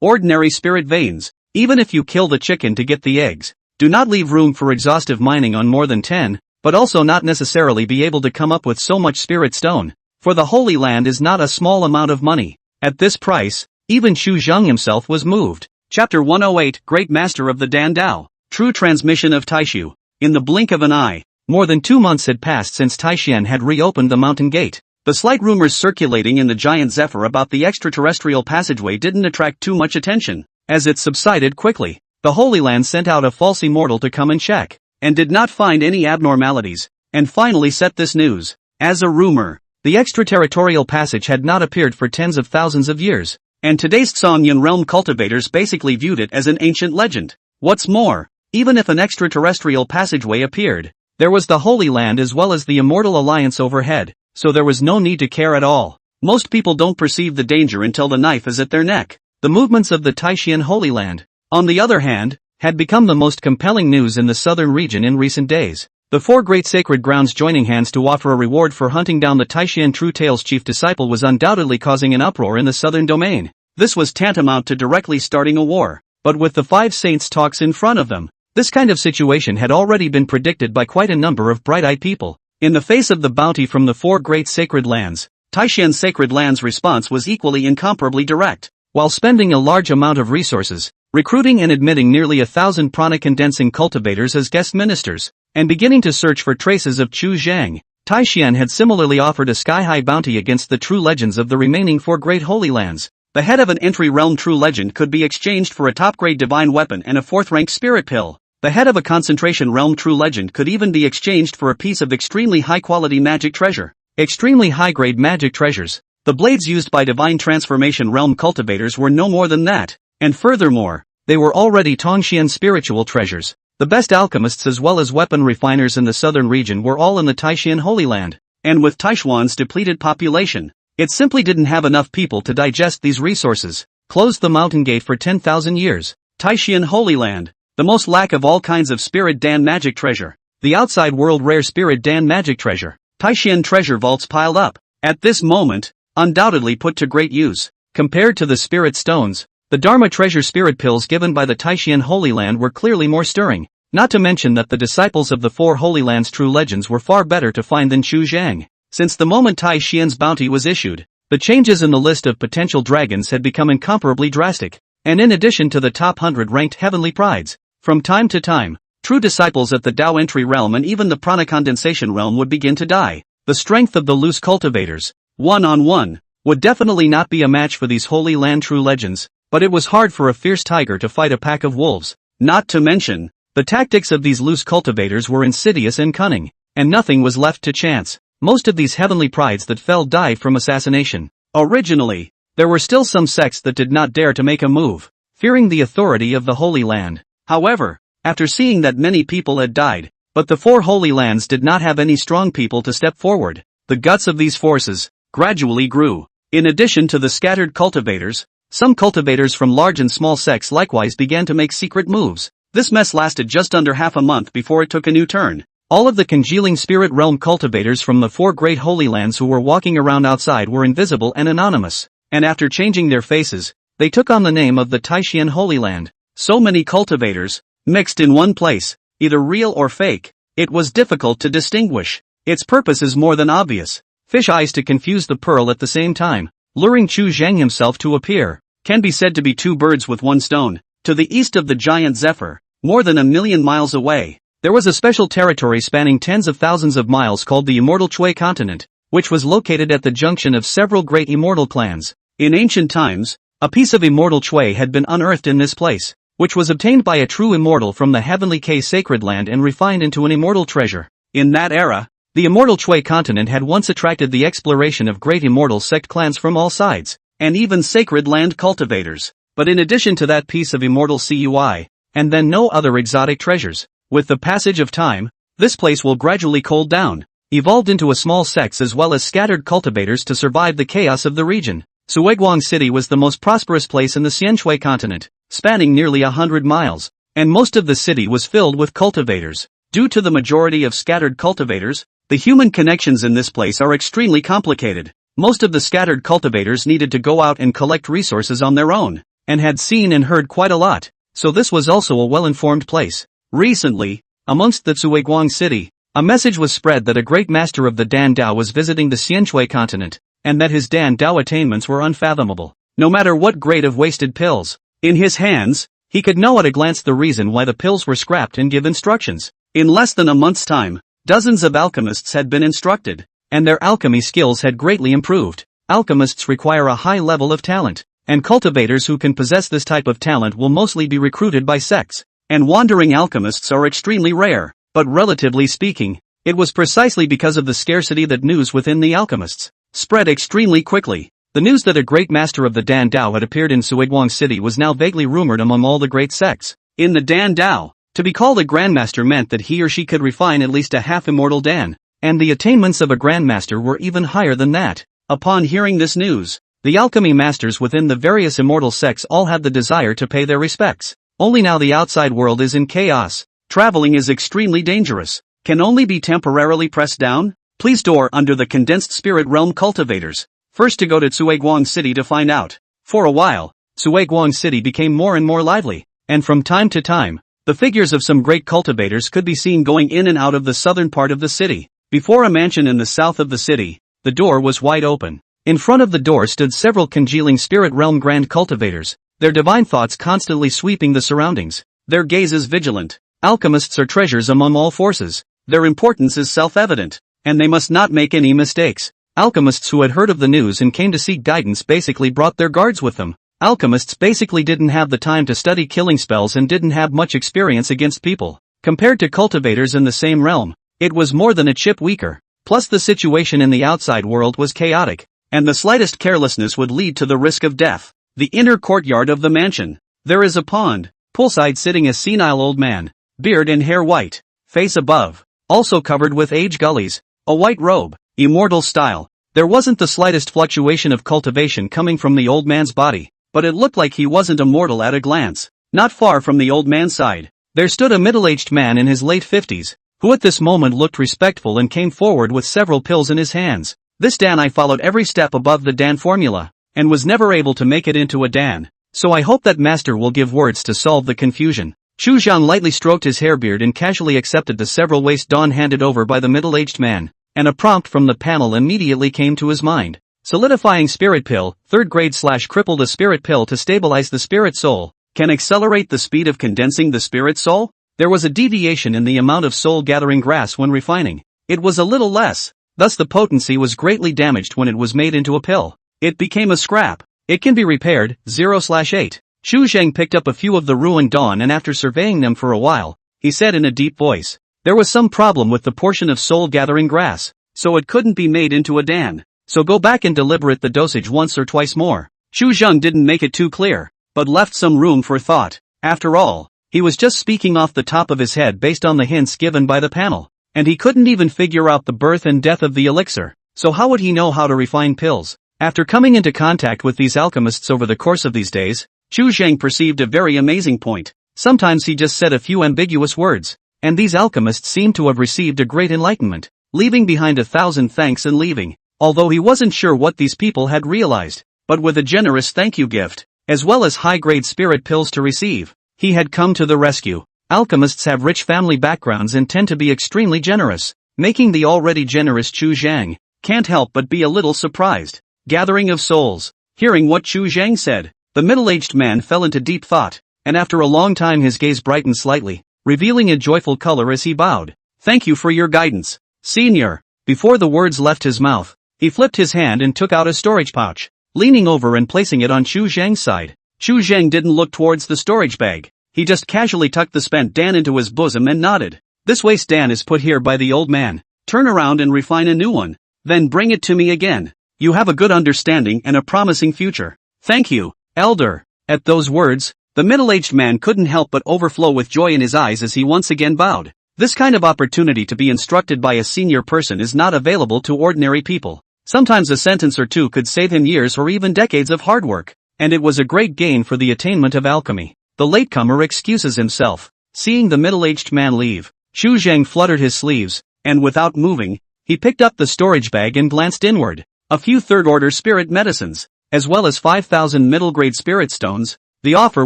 Ordinary spirit veins. Even if you kill the chicken to get the eggs, do not leave room for exhaustive mining on more than 10, but also not necessarily be able to come up with so much spirit stone, for the Holy Land is not a small amount of money. At this price, even Chu Zhang himself was moved. Chapter 108, Great Master of the Dan Dao. True Transmission of Taishu. In the blink of an eye, more than 2 months had passed since Taishan had reopened the mountain gate. The slight rumors circulating in the giant Zephyr about the extraterrestrial passageway didn't attract too much attention, as it subsided quickly. The Holy Land sent out a false immortal to come and check, and did not find any abnormalities, and finally set this news as a rumor. The extraterritorial passage had not appeared for tens of thousands of years, and today's Tsongyan realm cultivators basically viewed it as an ancient legend. What's more, even if an extraterrestrial passageway appeared, there was the Holy Land as well as the Immortal Alliance overhead, so there was no need to care at all. Most people don't perceive the danger until the knife is at their neck. The movements of the Taishan Holy Land, on the other hand, had become the most compelling news in the southern region in recent days. The four great sacred grounds joining hands to offer a reward for hunting down the Taishan True Tale's chief disciple was undoubtedly causing an uproar in the southern domain. This was tantamount to directly starting a war, but with the five saints' talks in front of them, this kind of situation had already been predicted by quite a number of bright-eyed people. In the face of the bounty from the four great sacred lands, Taishan's sacred land's response was equally incomparably direct. While spending a large amount of resources, recruiting and admitting nearly 1,000 prana-condensing cultivators as guest ministers, and beginning to search for traces of Chu Zhang, Taishan had similarly offered a sky-high bounty against the true legends of the remaining four great holy lands. The head of an entry realm true legend could be exchanged for a top-grade divine weapon and a fourth-rank spirit pill. The head of a concentration realm true legend could even be exchanged for a piece of extremely high-quality magic treasure. Extremely high-grade magic treasures. The blades used by divine transformation realm cultivators were no more than that, and furthermore, they were already Tongxian spiritual treasures. The best alchemists as well as weapon refiners in the southern region were all in the Taishan Holy Land, and with Taishuan's depleted population, it simply didn't have enough people to digest these resources. Closed the mountain gate for 10,000 years. Taishan Holy Land, the most lack of all kinds of Spirit Dan magic treasure. The outside world rare Spirit Dan magic treasure. Taishan treasure vaults piled up, at this moment, undoubtedly put to great use. Compared to the spirit stones, the Dharma treasure spirit pills given by the Taishan Holy Land were clearly more stirring, not to mention that the disciples of the four Holy Lands' true legends were far better to find than Chu Zhang. Since the moment Taishan's bounty was issued, the changes in the list of potential dragons had become incomparably drastic, and in addition to the top 100 ranked heavenly prides, from time to time, true disciples at the Dao entry realm and even the prana condensation realm would begin to die. The strength of the loose cultivators, one-on-one, would definitely not be a match for these Holy Land true legends, but it was hard for a fierce tiger to fight a pack of wolves. Not to mention, The tactics of these loose cultivators were insidious and cunning, and nothing was left to chance. Most of these heavenly prides that fell died from assassination. Originally, there were still some sects that did not dare to make a move, fearing the authority of the Holy Land. However, after seeing that many people had died, but the 4 Holy Lands did not have any strong people to step forward, the guts of these forces gradually grew. In addition to the scattered cultivators, some cultivators from large and small sects likewise began to make secret moves. This mess lasted just under half a month before it took a new turn. All of the congealing spirit realm cultivators from the 4 great Holy Lands who were walking around outside were invisible and anonymous, and after changing their faces, they took on the name of the Taishian Holy Land. So many cultivators, mixed in one place, either real or fake, it was difficult to distinguish. Its purpose is more than obvious. Fish eyes to confuse the pearl at the same time, luring Chu Zhang himself to appear, can be said to be 2 birds with one stone. To the east of the giant Zephyr, more than 1,000,000 miles away, there was a special territory spanning tens of thousands of miles called the Immortal Chui Continent, which was located at the junction of several great immortal clans. In ancient times, a piece of immortal Chui had been unearthed in this place, which was obtained by a true immortal from the heavenly K sacred land and refined into an immortal treasure. In that era, the Immortal Chui Continent had once attracted the exploration of great immortal sect clans from all sides, and even sacred land cultivators. But in addition to that piece of immortal CUI, and then no other exotic treasures. With the passage of time, this place will gradually cool down, evolved into a small sects as well as scattered cultivators to survive the chaos of the region. Suiguang City was the most prosperous place in the Xianchui continent, spanning nearly 100 miles, and most of the city was filled with cultivators. Due to the majority of scattered cultivators, the human connections in this place are extremely complicated. Most of the scattered cultivators needed to go out and collect resources on their own, and had seen and heard quite a lot, so this was also a well-informed place. Recently, amongst the Suiguang city, a message was spread that a great master of the Dan Dao was visiting the Xianchui continent, and that his Dan Dao attainments were unfathomable. No matter what grade of wasted pills in his hands, he could know at a glance the reason why the pills were scrapped and give instructions. In less than a month's time, dozens of alchemists had been instructed, and their alchemy skills had greatly improved. Alchemists require a high level of talent, and cultivators who can possess this type of talent will mostly be recruited by sects, and wandering alchemists are extremely rare. But relatively speaking, it was precisely because of the scarcity that news within the alchemists spread extremely quickly. The news that a great master of the Dan Dao had appeared in Suiguang City was now vaguely rumored among all the great sects. In the Dan Dao, to be called a grandmaster meant that he or she could refine at least a half-immortal Dan, and the attainments of a grandmaster were even higher than that. Upon hearing this news, the alchemy masters within the various immortal sects all had the desire to pay their respects. Only now the outside world is in chaos. Traveling is extremely dangerous. Can only be temporarily pressed down? Please door under the condensed spirit realm cultivators. First to go to Suiguang City to find out. For a while, Suiguang City became more and more lively, and from time to time, the figures of some great cultivators could be seen going in and out of the southern part of the city. Before a mansion in the south of the city, the door was wide open. In front of the door stood several congealing spirit realm grand cultivators, their divine thoughts constantly sweeping the surroundings, their gazes vigilant. Alchemists are treasures among all forces. Their importance is self-evident, and they must not make any mistakes. Alchemists who had heard of the news and came to seek guidance basically brought their guards with them. Alchemists basically didn't have the time to study killing spells and didn't have much experience against people. Compared to cultivators in the same realm, it was more than a chip weaker. Plus the situation in the outside world was chaotic, and the slightest carelessness would lead to the risk of death. The inner courtyard of the mansion. There is a pond. Poolside sitting a senile old man, beard and hair white, face above, also covered with age gullies, a white robe, immortal style. There wasn't the slightest fluctuation of cultivation coming from the old man's body, but it looked like he wasn't immortal at a glance. Not far from the old man's side, there stood a middle-aged man in his late 50s, who at this moment looked respectful and came forward with several pills in his hands. This Dan I followed every step above the Dan formula, and was never able to make it into a Dan, so I hope that master will give words to solve the confusion. Chu Zhang lightly stroked his hairbeard and casually accepted the several waste dawn handed over by the middle-aged man, and a prompt from the panel immediately came to his mind. Solidifying spirit pill, 3rd grade / cripple the spirit pill to stabilize the spirit soul, can accelerate the speed of condensing the spirit soul? There was a deviation in the amount of soul-gathering grass when refining. It was a little less, thus the potency was greatly damaged when it was made into a pill. It became a scrap. It can be repaired, 0/8. Chu Zhang picked up a few of the ruined dawn and after surveying them for a while, he said in a deep voice. There was some problem with the portion of soul-gathering grass, so it couldn't be made into a dan. So go back and deliberate the dosage once or twice more. Xu Zheng didn't make it too clear, but left some room for thought. After all, he was just speaking off the top of his head based on the hints given by the panel, and he couldn't even figure out the birth and death of the elixir, so how would he know how to refine pills? After coming into contact with these alchemists over the course of these days, Xu Zheng perceived a very amazing point. Sometimes he just said a few ambiguous words, and these alchemists seemed to have received a great enlightenment, leaving behind 1,000 thanks and leaving, although he wasn't sure what these people had realized, but with a generous thank you gift, as well as high-grade spirit pills to receive, he had come to the rescue. Alchemists have rich family backgrounds and tend to be extremely generous, making the already generous Xu Zhang can't help but be a little surprised. Gathering of souls. Hearing what Xu Zhang said, the middle-aged man fell into deep thought, and after a long time his gaze brightened slightly, revealing a joyful color as he bowed. Thank you for your guidance, senior. Before the words left his mouth, he flipped his hand and took out a storage pouch, leaning over and placing it on Xu Zhang's side. Xu Zhang didn't look towards the storage bag, he just casually tucked the spent dan into his bosom and nodded. This waste dan is put here by the old man. Turn around and refine a new one, then bring it to me again. You have a good understanding and a promising future. Thank you, elder. At those words, the middle-aged man couldn't help but overflow with joy in his eyes as he once again bowed. This kind of opportunity to be instructed by a senior person is not available to ordinary people. Sometimes a sentence or two could save him years or even decades of hard work, and it was a great gain for the attainment of alchemy. The latecomer excuses himself. Seeing the middle-aged man leave, Xu Zhang fluttered his sleeves, and without moving, he picked up the storage bag and glanced inward. A few third-order spirit medicines, as well as 5,000 middle-grade spirit stones. The offer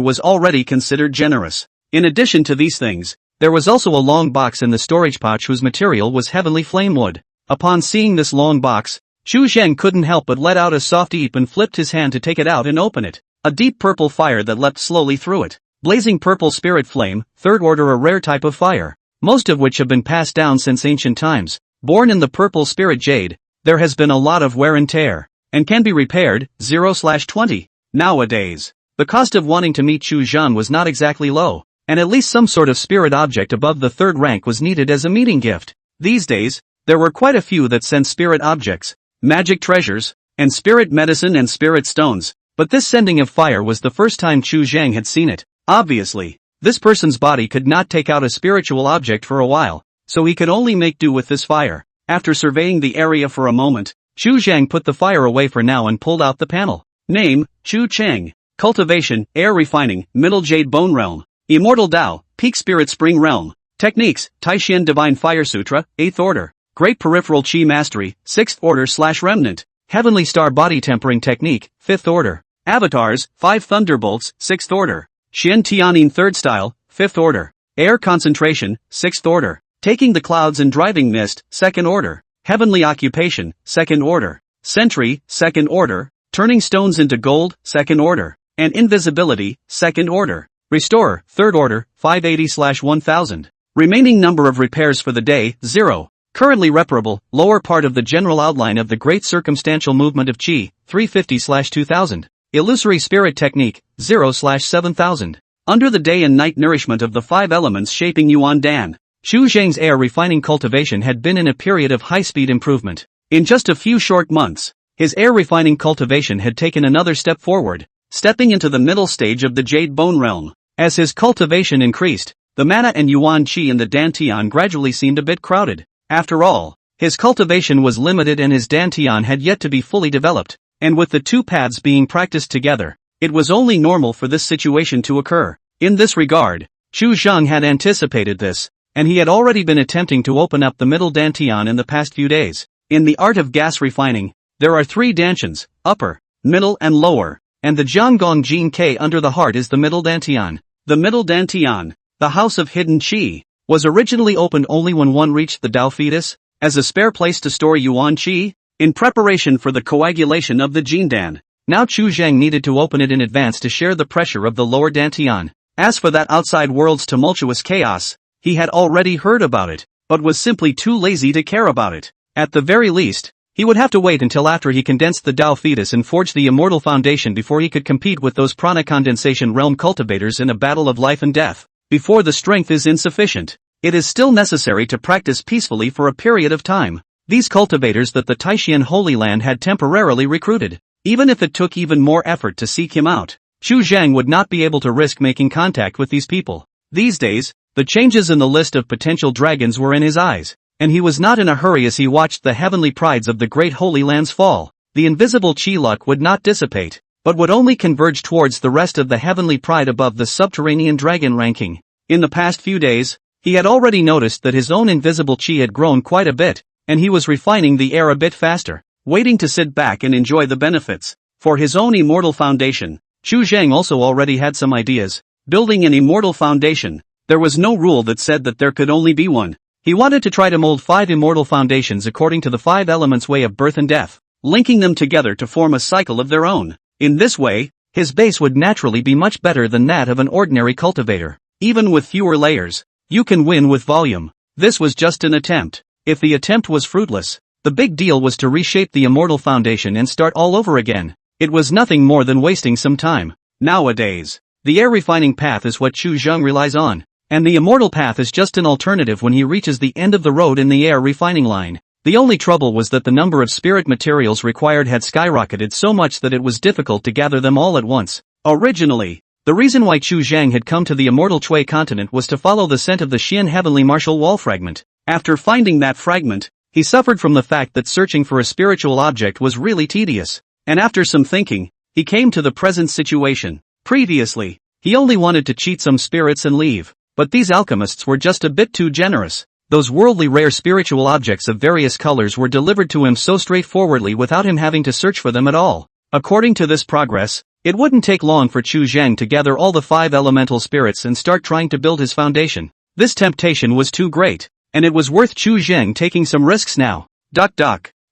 was already considered generous. In addition to these things, there was also a long box in the storage pouch whose material was heavenly flame wood. Upon seeing this long box, Xu Zheng couldn't help but let out a soft eep and flipped his hand to take it out and open it. A deep purple fire that leapt slowly through it. Blazing purple spirit flame, third order, a rare type of fire, most of which have been passed down since ancient times. Born in the purple spirit jade, there has been a lot of wear and tear, and can be repaired, 0/20. Nowadays, the cost of wanting to meet Xu Zhang was not exactly low, and at least some sort of spirit object above the third rank was needed as a meeting gift. These days, there were quite a few that sent spirit objects, magic treasures, and spirit medicine and spirit stones, but this sending of fire was the first time Xu Zhang had seen it. Obviously, this person's body could not take out a spiritual object for a while, so he could only make do with this fire. After surveying the area for a moment, Xu Zhang put the fire away for now and pulled out the panel. Name, Chu Cheng. Cultivation, Air Refining, Middle Jade Bone Realm. Immortal Tao, Peak Spirit Spring Realm. Techniques, Taishan Divine Fire Sutra, 8th Order. Great Peripheral Qi Mastery, 6th Order/Remnant. Heavenly Star Body Tempering Technique, 5th Order. Avatars, 5 Thunderbolts, 6th Order. Xian Tianin Third Style, 5th Order. Air Concentration, 6th Order. Taking the Clouds and Driving Mist, 2nd Order. Heavenly Occupation, 2nd Order. Sentry, 2nd Order. Turning Stones into Gold, 2nd Order. And Invisibility, 2nd Order. Restorer, 3rd Order, 580/1000. Remaining number of repairs for the day, 0. Currently reparable, lower part of the general outline of the Great Circumstantial Movement of Qi, 350/2000. Illusory Spirit Technique, 0/7000. Under the day and night nourishment of the 5 elements shaping Yuan Dan. Xu Zhang's air refining cultivation had been in a period of high-speed improvement. In just a few short months, his air refining cultivation had taken another step forward, stepping into the middle stage of the Jade Bone Realm. As his cultivation increased, the mana and Yuan Qi in the Dantian gradually seemed a bit crowded. After all, his cultivation was limited and his Dantian had yet to be fully developed, and with the two paths being practiced together, it was only normal for this situation to occur. In this regard, Xu Zhang had anticipated this, and he had already been attempting to open up the middle Dantian in the past few days. In the art of gas refining, there are 3 Dantians, upper, middle and lower, and the Jianggong Jin K under the heart is the middle Dantian. The middle Dantian, the house of hidden Qi, was originally opened only when one reached the Tao fetus, as a spare place to store Yuan Qi, in preparation for the coagulation of the Jindan. Now Xu Zhang needed to open it in advance to share the pressure of the lower Dantian. As for that outside world's tumultuous chaos, he had already heard about it, but was simply too lazy to care about it. At the very least, he would have to wait until after he condensed the Tao fetus and forged the immortal foundation before he could compete with those prana condensation realm cultivators in a battle of life and death. before the strength is insufficient. It is still necessary to practice peacefully for a period of time. These cultivators that the Taishan Holy Land had temporarily recruited, even if it took even more effort to seek him out, Chu Zhang would not be able to risk making contact with these people. These days, the changes in the list of potential dragons were in his eyes, and he was not in a hurry as he watched the heavenly prides of the great holy lands fall. The invisible chi luck would not dissipate, but would only converge towards the rest of the heavenly pride above the subterranean dragon ranking. In the past few days, he had already noticed that his own invisible chi had grown quite a bit, and he was refining the air a bit faster, waiting to sit back and enjoy the benefits. For his own immortal foundation, Chu Zhang also already had some ideas. Building an immortal foundation, there was no rule that said that there could only be one. He wanted to try to mold 5 immortal foundations according to the 5 elements way of birth and death, linking them together to form a cycle of their own. In this way, his base would naturally be much better than that of an ordinary cultivator. Even with fewer layers, you can win with volume. This was just an attempt. If the attempt was fruitless, the big deal was to reshape the immortal foundation and start all over again. It was nothing more than wasting some time. Nowadays, the air refining path is what Chu Zhang relies on, and the immortal path is just an alternative when he reaches the end of the road in the air refining line. The only trouble was that the number of spirit materials required had skyrocketed so much that it was difficult to gather them all at once. Originally, the reason why Chu Zhang had come to the immortal Chui continent was to follow the scent of the Xian heavenly martial wall fragment. After finding that fragment, he suffered from the fact that searching for a spiritual object was really tedious, and after some thinking, he came to the present situation. Previously, he only wanted to cheat some spirits and leave, but these alchemists were just a bit too generous. Those worldly rare spiritual objects of various colors were delivered to him so straightforwardly without him having to search for them at all. According to this progress, it wouldn't take long for Chu Zhang to gather all the 5 elemental spirits and start trying to build his foundation. This temptation was too great, and it was worth Chu Zhang taking some risks now.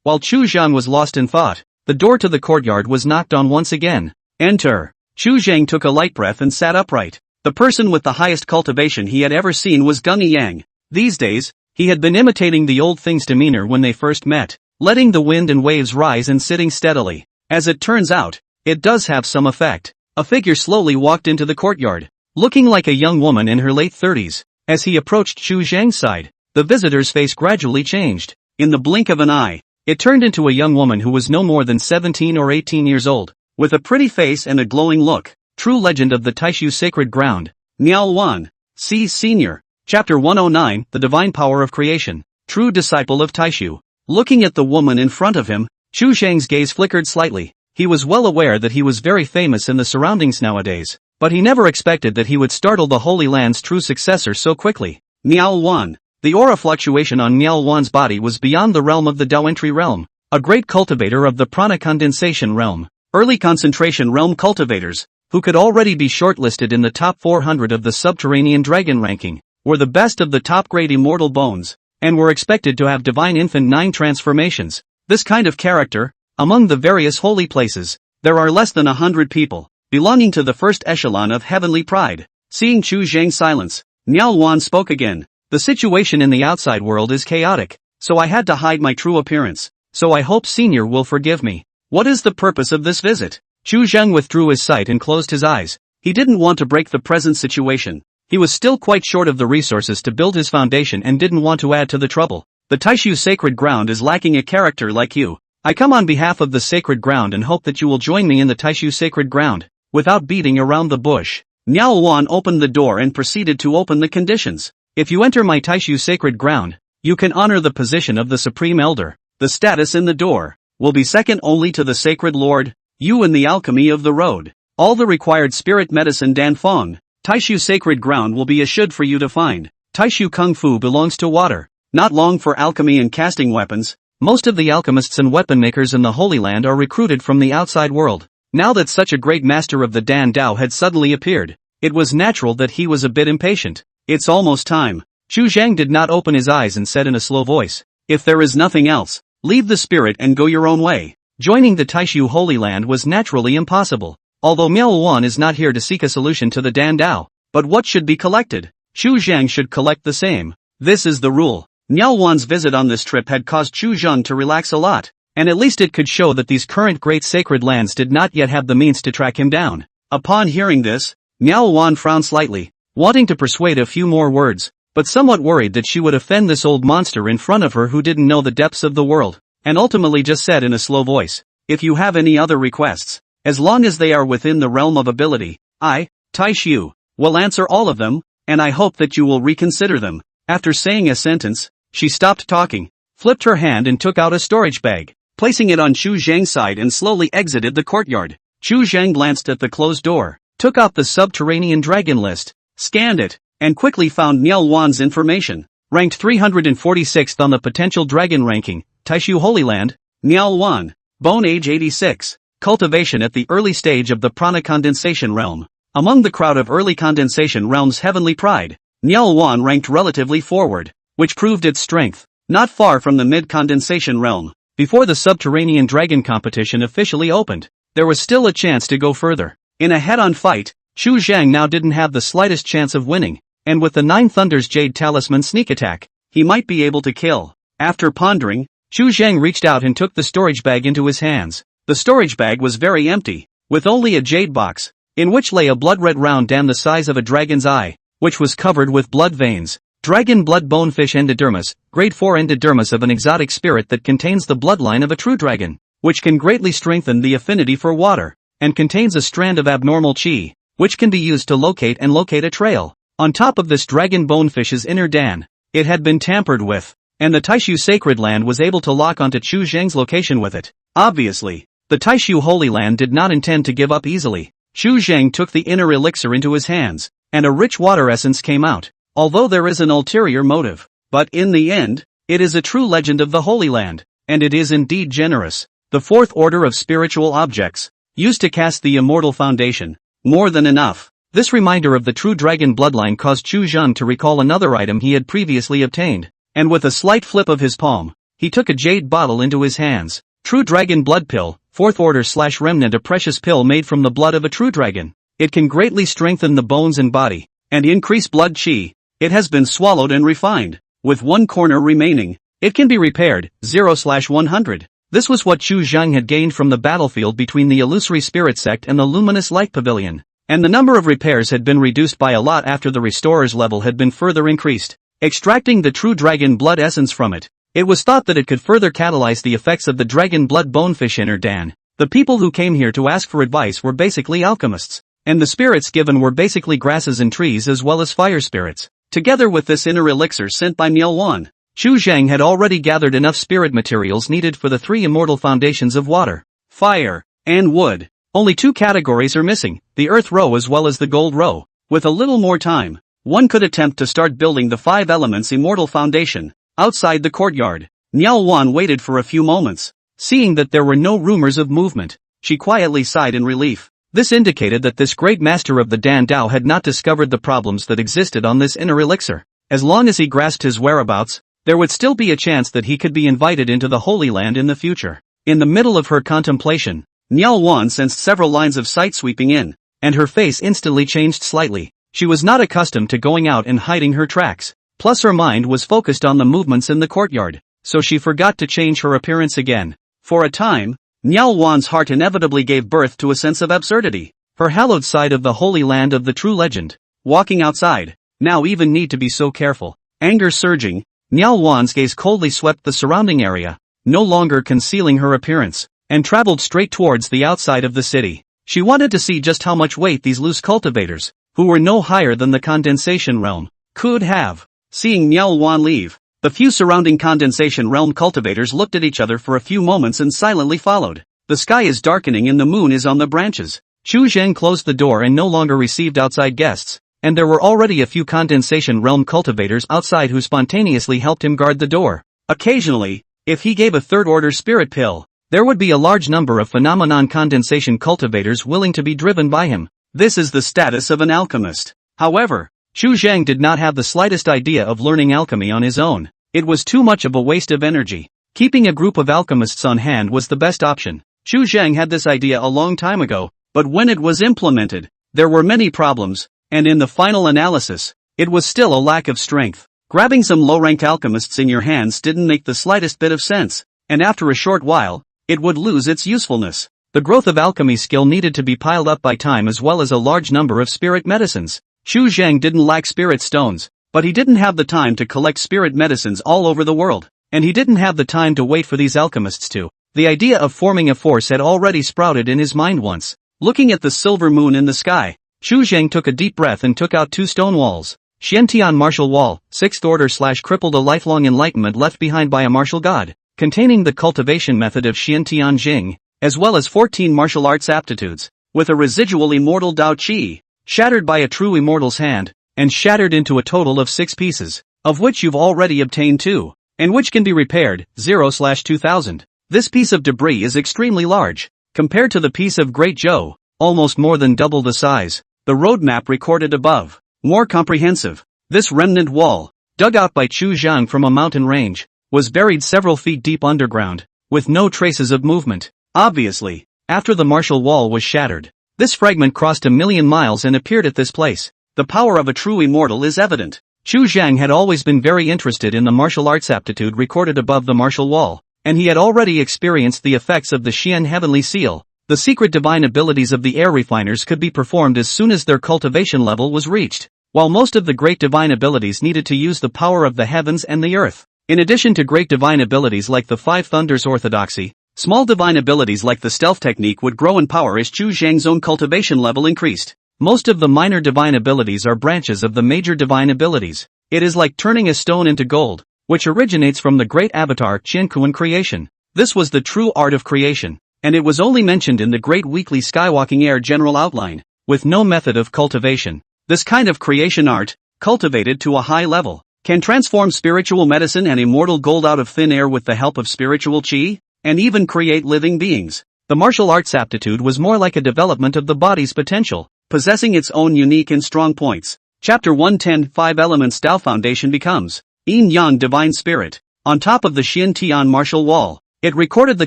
While Chu Zhang was lost in thought, the door to the courtyard was knocked on once again. Enter. Chu Zhang took a light breath and sat upright. The person with the highest cultivation he had ever seen was Gungi Yang. These days, he had been imitating the old thing's demeanor when they first met, letting the wind and waves rise and sitting steadily. As it turns out, it does have some effect. A figure slowly walked into the courtyard, looking like a young woman in her late 30s. As he approached Chu Zhang's side, the visitor's face gradually changed. In the blink of an eye, it turned into a young woman who was no more than 17 or 18 years old, with a pretty face and a glowing look. True legend of the Taishu sacred ground. Niao Wan. C. Senior. Chapter 109, The Divine Power of Creation. True disciple of Taishu. Looking at the woman in front of him, Chu Zhang's gaze flickered slightly. He was well aware that he was very famous in the surroundings nowadays, but he never expected that he would startle the Holy Land's true successor so quickly. Niao Wan. The aura fluctuation on Niao Wan's body was beyond the realm of the Dao realm, a great cultivator of the prana condensation realm. Early concentration realm cultivators, who could already be shortlisted in the top 400 of the subterranean dragon ranking, were the best of the top-grade immortal bones, and were expected to have divine infant 9 transformations. This kind of character, among the various holy places, there are less than 100 people, belonging to the first echelon of heavenly pride. Seeing Chu Zhang's silence, Niao Wan spoke again. The situation in the outside world is chaotic, so I had to hide my true appearance, so I hope Senior will forgive me. What is the purpose of this visit? Chu Zhang withdrew his sight and closed his eyes. He didn't want to break the present situation. He was still quite short of the resources to build his foundation and didn't want to add to the trouble. The Taishu sacred ground is lacking a character like you. I come on behalf of the sacred ground and hope that you will join me in the Taishu sacred ground. Without beating around the bush, Niao Wan opened the door and proceeded to open the conditions. If you enter my Taishu sacred ground, you can honor the position of the Supreme Elder. The status in the door will be second only to the Sacred Lord, you and the alchemy of the road. All the required spirit medicine Danfeng, Taishu sacred ground will be assured for you to find. Taishu Kung Fu belongs to water. Not long for alchemy and casting weapons. Most of the alchemists and weapon makers in the Holy Land are recruited from the outside world. Now that such a great master of the Dan Dao had suddenly appeared, it was natural that he was a bit impatient. It's almost time. Chu Zhang did not open his eyes and said in a slow voice, if there is nothing else, leave the spirit and go your own way. Joining the Taishu Holy Land was naturally impossible. Although Miao Wan is not here to seek a solution to the Dan Dao, but what should be collected? Chu Zhang should collect the same. This is the rule. Miao Wan's visit on this trip had caused Chu Zhang to relax a lot, and at least it could show that these current great sacred lands did not yet have the means to track him down. Upon hearing this, Miao Wan frowned slightly. wanting to persuade a few more words, but somewhat worried that she would offend this old monster in front of her who didn't know the depths of the world, and ultimately just said in a slow voice, "If you have any other requests, as long as they are within the realm of ability, I, Tai Xiu, will answer all of them, and I hope that you will reconsider them." After saying a sentence, she stopped talking, flipped her hand and took out a storage bag, placing it on Chu Zhang's side and slowly exited the courtyard. Chu Zhang glanced at the closed door, took out the subterranean dragon list, scanned it, and quickly found Niao Wan's information. Ranked 346th on the potential dragon ranking, Taishu Holy Land, Niao Wan, bone age 86, cultivation at the early stage of the prana condensation realm. Among the crowd of early condensation realms heavenly pride, Niao Wan ranked relatively forward, which proved its strength, not far from the mid-condensation realm. Before the subterranean dragon competition officially opened, there was still a chance to go further. In a head-on fight, Chu Zhang now didn't have the slightest chance of winning, and with the Nine Thunders Jade Talisman sneak attack, he might be able to kill. After pondering, Chu Zhang reached out and took the storage bag into his hands. The storage bag was very empty, with only a jade box, in which lay a blood-red round dam the size of a dragon's eye, which was covered with blood veins. Dragon blood bonefish endodermis, grade 4 endodermis of an exotic spirit that contains the bloodline of a true dragon, which can greatly strengthen the affinity for water, and contains a strand of abnormal chi, which can be used to locate a trail. On top of this dragon bonefish's inner dan, it had been tampered with, and the Taishu Sacred Land was able to lock onto Chu Zhang's location with it. Obviously, the Taishu Holy Land did not intend to give up easily. Chu Zhang took the inner elixir into his hands, and a rich water essence came out. Although there is an ulterior motive, but in the end, it is a true legend of the Holy Land, and it is indeed generous. The fourth order of spiritual objects, used to cast the immortal foundation. More than enough. This reminder of the true dragon bloodline caused Chu Zhang to recall another item he had previously obtained, and with a slight flip of his palm, he took a jade bottle into his hands. True dragon blood pill, fourth order / remnant, a precious pill made from the blood of a true dragon. It can greatly strengthen the bones and body, and increase blood chi. It has been swallowed and refined, with one corner remaining. It can be repaired, 0/100. This was what Chu Zhang had gained from the battlefield between the illusory spirit sect and the luminous light pavilion, and the number of repairs had been reduced by a lot after the restorer's level had been further increased. Extracting the true dragon blood essence from it, it was thought that it could further catalyze the effects of the dragon blood bonefish inner dan. The people who came here to ask for advice were basically alchemists, and the spirits given were basically grasses and trees as well as fire spirits. Together with this inner elixir sent by Niao Wan, Chu Zhang had already gathered enough spirit materials needed for the three immortal foundations of water, fire, and wood. Only two categories are missing, the earth row as well as the gold row. With a little more time, one could attempt to start building the 5 elements immortal foundation. Outside the courtyard, Niao Wan waited for a few moments. Seeing that there were no rumors of movement, she quietly sighed in relief. This indicated that this great master of the Dan Dao had not discovered the problems that existed on this inner elixir. As long as he grasped his whereabouts, there would still be a chance that he could be invited into the Holy Land in the future. In the middle of her contemplation, Niao Wan sensed several lines of sight sweeping in, and her face instantly changed slightly. She was not accustomed to going out and hiding her tracks, plus her mind was focused on the movements in the courtyard, so she forgot to change her appearance again. For a time, Niao Wan's heart inevitably gave birth to a sense of absurdity. Her hallowed side of the Holy Land of the true legend, walking outside, now even need to be so careful. Anger surging, Niao Wan's gaze coldly swept the surrounding area, no longer concealing her appearance, and traveled straight towards the outside of the city. She wanted to see just how much weight these loose cultivators, who were no higher than the condensation realm, could have. Seeing Niao Wan leave, the few surrounding condensation realm cultivators looked at each other for a few moments and silently followed. The sky is darkening and the moon is on the branches. Chu Zhang closed the door and no longer received outside guests, and there were already a few condensation realm cultivators outside who spontaneously helped him guard the door. Occasionally, if he gave a third-order spirit pill, there would be a large number of phenomenon condensation cultivators willing to be driven by him. This is the status of an alchemist. However, Chu Zhang did not have the slightest idea of learning alchemy on his own. It was too much of a waste of energy. Keeping a group of alchemists on hand was the best option. Chu Zhang had this idea a long time ago, but when it was implemented, there were many problems, and in the final analysis, it was still a lack of strength. Grabbing some low-ranked alchemists in your hands didn't make the slightest bit of sense, and after a short while, it would lose its usefulness. The growth of alchemy skill needed to be piled up by time as well as a large number of spirit medicines. Xu Zhang didn't lack spirit stones, but he didn't have the time to collect spirit medicines all over the world, and he didn't have the time to wait for these alchemists to. The idea of forming a force had already sprouted in his mind once. Looking at the silver moon in the sky, Xu Zhang took a deep breath and took out 2 stone walls. Xiantian Martial Wall, 6th order/crippled, a lifelong enlightenment left behind by a martial god, containing the cultivation method of Xiantian Jing, as well as 14 martial arts aptitudes, with a residual immortal Dao Qi, shattered by a true immortal's hand, and shattered into a total of 6 pieces, of which you've already obtained 2, and which can be repaired, 0/2000. This piece of debris is extremely large, compared to the piece of Great Zhou, almost more than double the size. The roadmap recorded above, more comprehensive. This remnant wall, dug out by Xu Zhang from a mountain range, was buried several feet deep underground, with no traces of movement. Obviously, after the martial wall was shattered, this fragment crossed 1,000,000 miles and appeared at this place. The power of a true immortal is evident. Xu Zhang had always been very interested in the martial arts aptitude recorded above the martial wall, and he had already experienced the effects of the Xian Heavenly Seal. The secret divine abilities of the air refiners could be performed as soon as their cultivation level was reached, while most of the great divine abilities needed to use the power of the heavens and the earth. In addition to great divine abilities like the 5 Thunders Orthodoxy, small divine abilities like the stealth technique would grow in power as Xu Zhang's own cultivation level increased. Most of the minor divine abilities are branches of the major divine abilities. It is like turning a stone into gold, which originates from the great avatar Qiankuan creation. This was the true art of creation, and it was only mentioned in the great weekly Skywalking Air general outline, with no method of cultivation. This kind of creation art, cultivated to a high level, can transform spiritual medicine and immortal gold out of thin air with the help of spiritual qi, and even create living beings. The martial arts aptitude was more like a development of the body's potential, possessing its own unique and strong points. Chapter 110 5 Elements Tao Foundation becomes Yin Yang Divine Spirit. On top of the Xiantian martial wall, it recorded the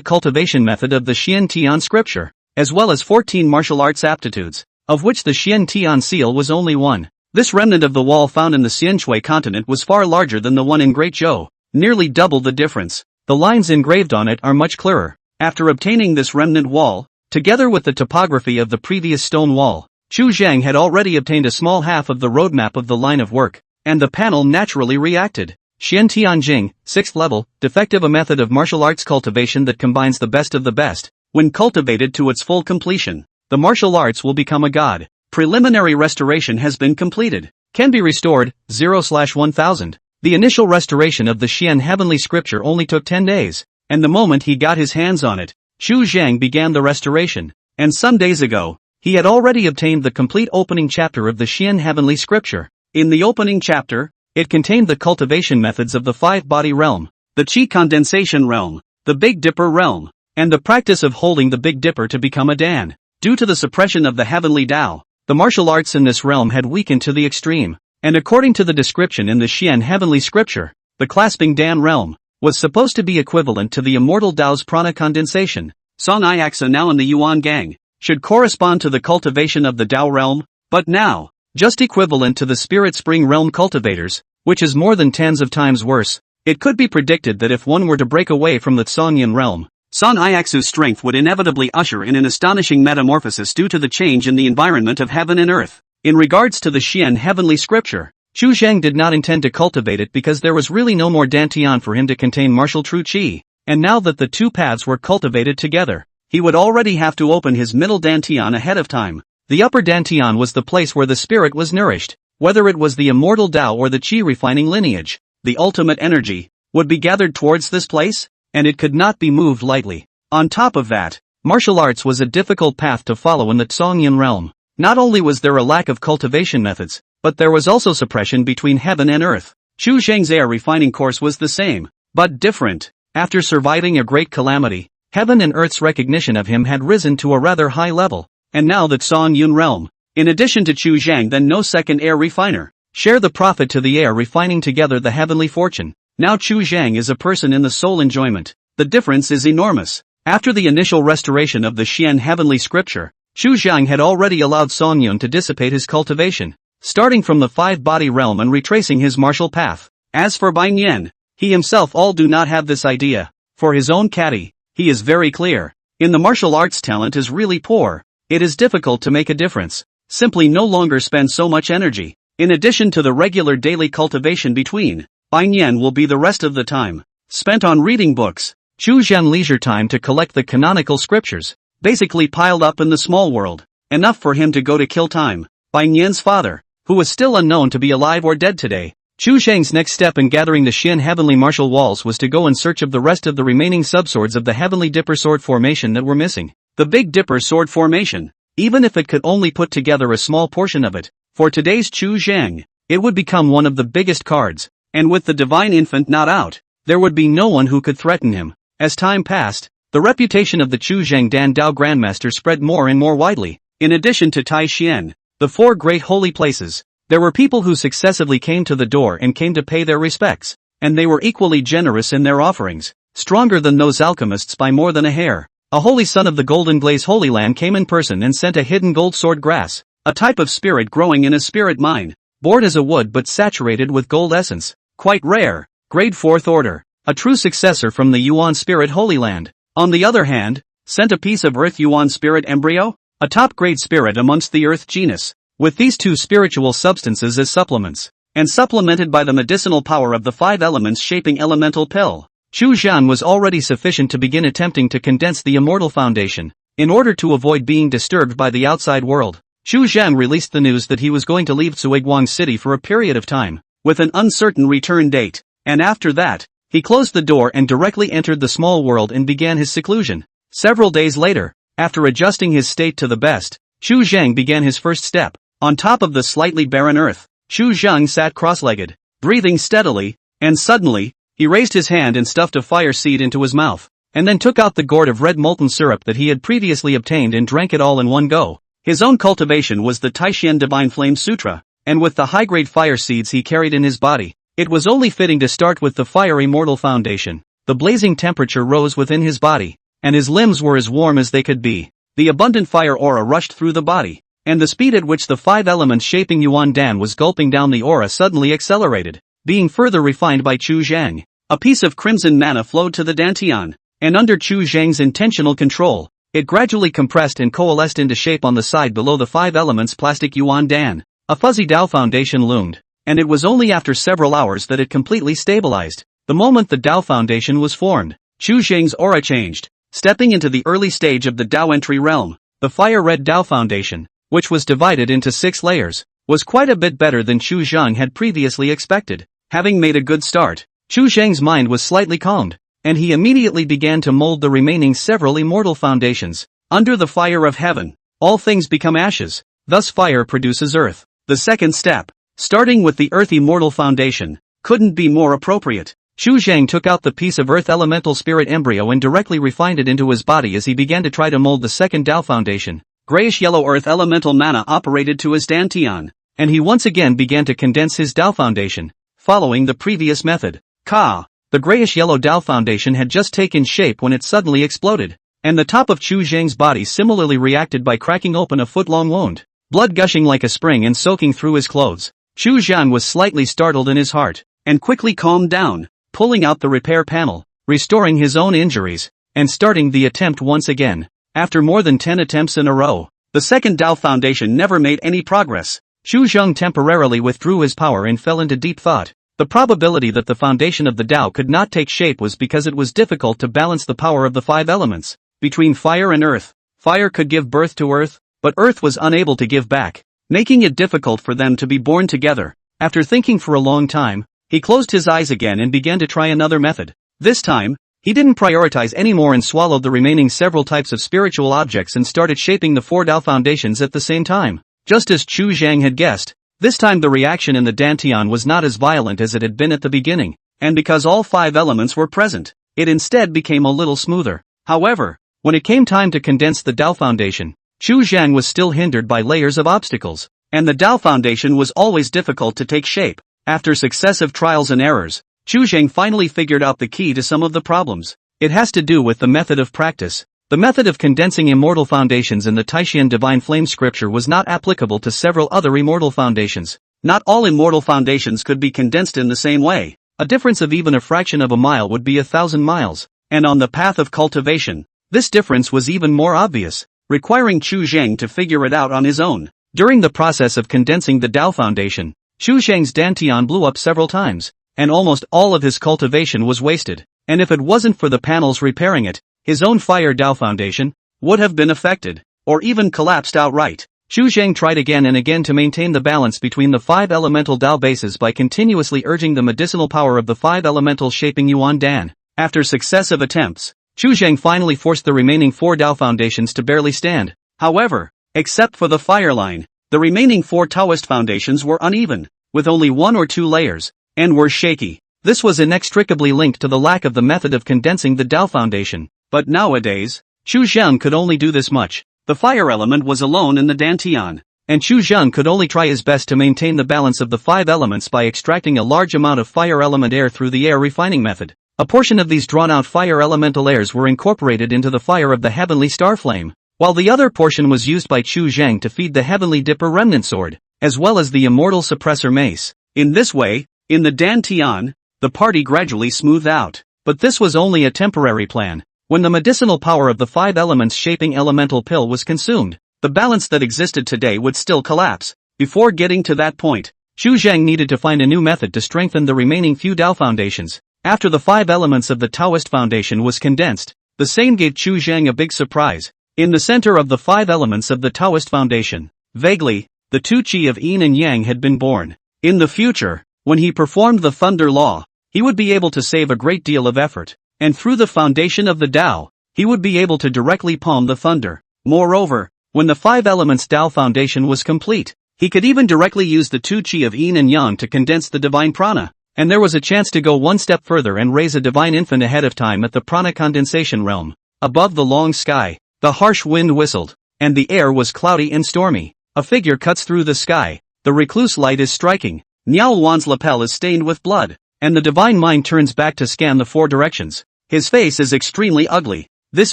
cultivation method of the Xiantian scripture, as well as 14 martial arts aptitudes, of which the Xiantian seal was only one. This remnant of the wall found in the Xianshui continent was far larger than the one in Great Zhou, nearly double the difference. The lines engraved on it are much clearer. After obtaining this remnant wall, together with the topography of the previous stone wall, Xu Zhang had already obtained a small half of the roadmap of the line of work, and the panel naturally reacted. Xiantian Jing, 6th level, defective, a method of martial arts cultivation that combines the best of the best. When cultivated to its full completion, the martial arts will become a god. Preliminary restoration has been completed. Can be restored, 0/1000. The initial restoration of the Xian Heavenly Scripture only took 10 days, and the moment he got his hands on it, Xu Zhang began the restoration, and some days ago, he had already obtained the complete opening chapter of the Xian Heavenly Scripture. In the opening chapter, it contained the cultivation methods of the 5-body realm, the Qi condensation realm, the Big Dipper realm, and the practice of holding the Big Dipper to become a Dan. Due to the suppression of the heavenly Tao, the martial arts in this realm had weakened to the extreme, and according to the description in the Xian Heavenly Scripture, the clasping Dan realm was supposed to be equivalent to the immortal Tao's prana condensation. Song Iaxa now in the Yuan Gang should correspond to the cultivation of the Tao realm, but now, just equivalent to the Spirit Spring realm cultivators, which is more than tens of times worse. It could be predicted that if one were to break away from the Songyan realm, Song Iaxu's strength would inevitably usher in an astonishing metamorphosis due to the change in the environment of heaven and earth. In regards to the Xian Heavenly Scripture, Xu Zhang did not intend to cultivate it because there was really no more Dantian for him to contain martial true qi, and now that the two paths were cultivated together, he would already have to open his middle Dantian ahead of time. The upper Dantian was the place where the spirit was nourished, whether it was the immortal Tao or the qi refining lineage. The ultimate energy would be gathered towards this place, and it could not be moved lightly. On top of that, martial arts was a difficult path to follow in the Songyan realm. Not only was there a lack of cultivation methods, but there was also suppression between heaven and earth. Xu Zhang's air refining course was the same, but different. After surviving a great calamity, heaven and earth's recognition of him had risen to a rather high level, and now that Song Yun realm, in addition to Xu Zhang, then no second air refiner, share the profit to the air refining together the heavenly fortune. Now Xu Zhang is a person in the soul enjoyment. The difference is enormous. After the initial restoration of the Xian Heavenly Scripture, Xu Zhang had already allowed Song Yun to dissipate his cultivation, starting from the 5-body realm and retracing his martial path. As for Bai Nian, he himself all do not have this idea. For his own caddy, he is very clear. In the martial arts talent is really poor. It is difficult to make a difference. simply no longer spend so much energy. In addition to the regular daily cultivation between, Bai Nian will be the rest of the time spent on reading books. Chu Zhan leisure time to collect the canonical scriptures, basically piled up in the small world, enough for him to go to kill time. Bai Nian's father, who was still unknown to be alive or dead today. Chu Zhang's next step in gathering the Xian Heavenly Martial Walls was to go in search of the rest of the remaining subswords of the Heavenly Dipper Sword Formation that were missing. The Big Dipper Sword Formation, even if it could only put together a small portion of it, for today's Chu Zhang, it would become one of the biggest cards, and with the Divine Infant not out, there would be no one who could threaten him. As time passed, the reputation of the Chu Zhang Dan Dao Grandmaster spread more and more widely. In addition to Tai Xian, the 4 great holy places, there were people who successively came to the door and came to pay their respects, and they were equally generous in their offerings, stronger than those alchemists by more than a hair. A holy son of the Golden Glaze Holy Land came in person and sent a hidden gold sword grass, a type of spirit growing in a spirit mine, bored as a wood but saturated with gold essence, quite rare, grade 4th order, a true successor from the Yuan Spirit Holy Land. On the other hand, sent a piece of Earth Yuan Spirit Embryo, a top-grade spirit amongst the Earth genus, with these 2 spiritual substances as supplements, and supplemented by the medicinal power of the 5 elements shaping elemental pill. Chu Zhan was already sufficient to begin attempting to condense the Immortal Foundation. In order to avoid being disturbed by the outside world, Chu Zhan released the news that he was going to leave Zuiguang City for a period of time, with an uncertain return date, and after that, he closed the door and directly entered the small world and began his seclusion. Several days later, after adjusting his state to the best, Chu Zhang began his first step. On top of the slightly barren earth, Chu Zhang sat cross-legged, breathing steadily, and suddenly, he raised his hand and stuffed a fire seed into his mouth, and then took out the gourd of red molten syrup that he had previously obtained and drank it all in one go. His own cultivation was the Taishan Divine Flame Sutra, and with the high-grade fire seeds he carried in his body, it was only fitting to start with the Fire Immortal Foundation. The blazing temperature rose within his body, and his limbs were as warm as they could be. The abundant fire aura rushed through the body, and the speed at which the 5 elements shaping Yuan Dan was gulping down the aura suddenly accelerated, being further refined by Chu Zhang. A piece of crimson mana flowed to the dantian, and under Chu Zhang's intentional control, it gradually compressed and coalesced into shape on the side below the 5 elements plastic Yuan Dan. A fuzzy Dao Foundation loomed, and it was only after several hours that it completely stabilized. The moment the Dao Foundation was formed, Chu Zhang's aura changed, stepping into the early stage of the Dao entry realm. The fire-red Dao Foundation, which was divided into 6 layers, was quite a bit better than Chu Zhang had previously expected. Having made a good start, Chu Zhang's mind was slightly calmed, and he immediately began to mold the remaining several immortal foundations. Under the fire of heaven, all things become ashes, thus fire produces earth. The second step, starting with the Earth Immortal Foundation, couldn't be more appropriate. Chu Zhang took out the piece of Earth Elemental Spirit Embryo and directly refined it into his body as he began to try to mold the second Dao Foundation. Grayish-yellow Earth Elemental Mana operated to his dantian, and he once again began to condense his Dao Foundation, following the previous method. The grayish-yellow Dao Foundation had just taken shape when it suddenly exploded, and the top of Chu Zhang's body similarly reacted by cracking open a foot-long wound, blood gushing like a spring and soaking through his clothes. Chu Zhan was slightly startled in his heart, and quickly calmed down, pulling out the repair panel, restoring his own injuries, and starting the attempt once again. After more than 10 attempts in a row, the second Dao Foundation never made any progress. Chu Zhang temporarily withdrew his power and fell into deep thought. The probability that the foundation of the Dao could not take shape was because it was difficult to balance the power of the 5 elements. Between fire and earth, fire could give birth to earth, but earth was unable to give back, making it difficult for them to be born together. After thinking for a long time, he closed his eyes again and began to try another method. This time, he didn't prioritize anymore and swallowed the remaining several types of spiritual objects and started shaping the 4 Dao foundations at the same time. Just as Chu Zhang had guessed, this time the reaction in the dantian was not as violent as it had been at the beginning, and because all 5 elements were present, it instead became a little smoother. However, when it came time to condense the Dao Foundation, Chu Zhang was still hindered by layers of obstacles, and the Dao Foundation was always difficult to take shape. After successive trials and errors, Chu Zhang finally figured out the key to some of the problems. It has to do with the method of practice. The method of condensing immortal foundations in the Taishan Divine Flame scripture was not applicable to several other immortal foundations. Not all immortal foundations could be condensed in the same way. A difference of even a fraction of a mile would be 1,000 miles, and on the path of cultivation, this difference was even more obvious, requiring Chu Zhang to figure it out on his own. During the process of condensing the Dao Foundation, Xu Zhang's dantian blew up several times, and almost all of his cultivation was wasted. And if it wasn't for the panels repairing it, his own fire Dao Foundation would have been affected, or even collapsed outright. Xu Zhang tried again and again to maintain the balance between the 5 elemental Dao bases by continuously urging the medicinal power of the 5 elementals shaping Yuan Dan. After successive attempts, Xu Zhang finally forced the remaining 4 Dao foundations to barely stand. However, except for the fire line, the remaining 4 Taoist foundations were uneven, with only 1 or 2 layers, and were shaky. This was inextricably linked to the lack of the method of condensing the Dao Foundation. But nowadays, Xu Zhang could only do this much. The fire element was alone in the dantian, and Xu Zhang could only try his best to maintain the balance of the 5 elements by extracting a large amount of fire element air through the air refining method. A portion of these drawn-out fire elemental airs were incorporated into the fire of the heavenly star flame, while the other portion was used by Xu Zhang to feed the heavenly dipper remnant sword, as well as the immortal suppressor mace. In this way, in the dantian, the party gradually smoothed out. But this was only a temporary plan. When the medicinal power of the 5 elements shaping elemental pill was consumed, the balance that existed today would still collapse. Before getting to that point, Xu Zhang needed to find a new method to strengthen the remaining few Dao foundations. After the 5 elements of the Taoist foundation was condensed, the same gave Xu Zhang a big surprise. In the center of the 5 elements of the Taoist foundation, vaguely, the 2 Qi of Yin and Yang had been born. In the future, when he performed the thunder law, he would be able to save a great deal of effort, and through the foundation of the Dao, he would be able to directly palm the thunder. Moreover, when the 5 elements Dao foundation was complete, he could even directly use the 2 Qi of Yin and Yang to condense the divine prana, and there was a chance to go one step further and raise a divine infant ahead of time at the prana condensation realm. Above the long sky, the harsh wind whistled, and the air was cloudy and stormy. A figure cuts through the sky, the recluse light is striking, Niao Wan's lapel is stained with blood, and the divine mind turns back to scan the 4 directions. His face is extremely ugly. This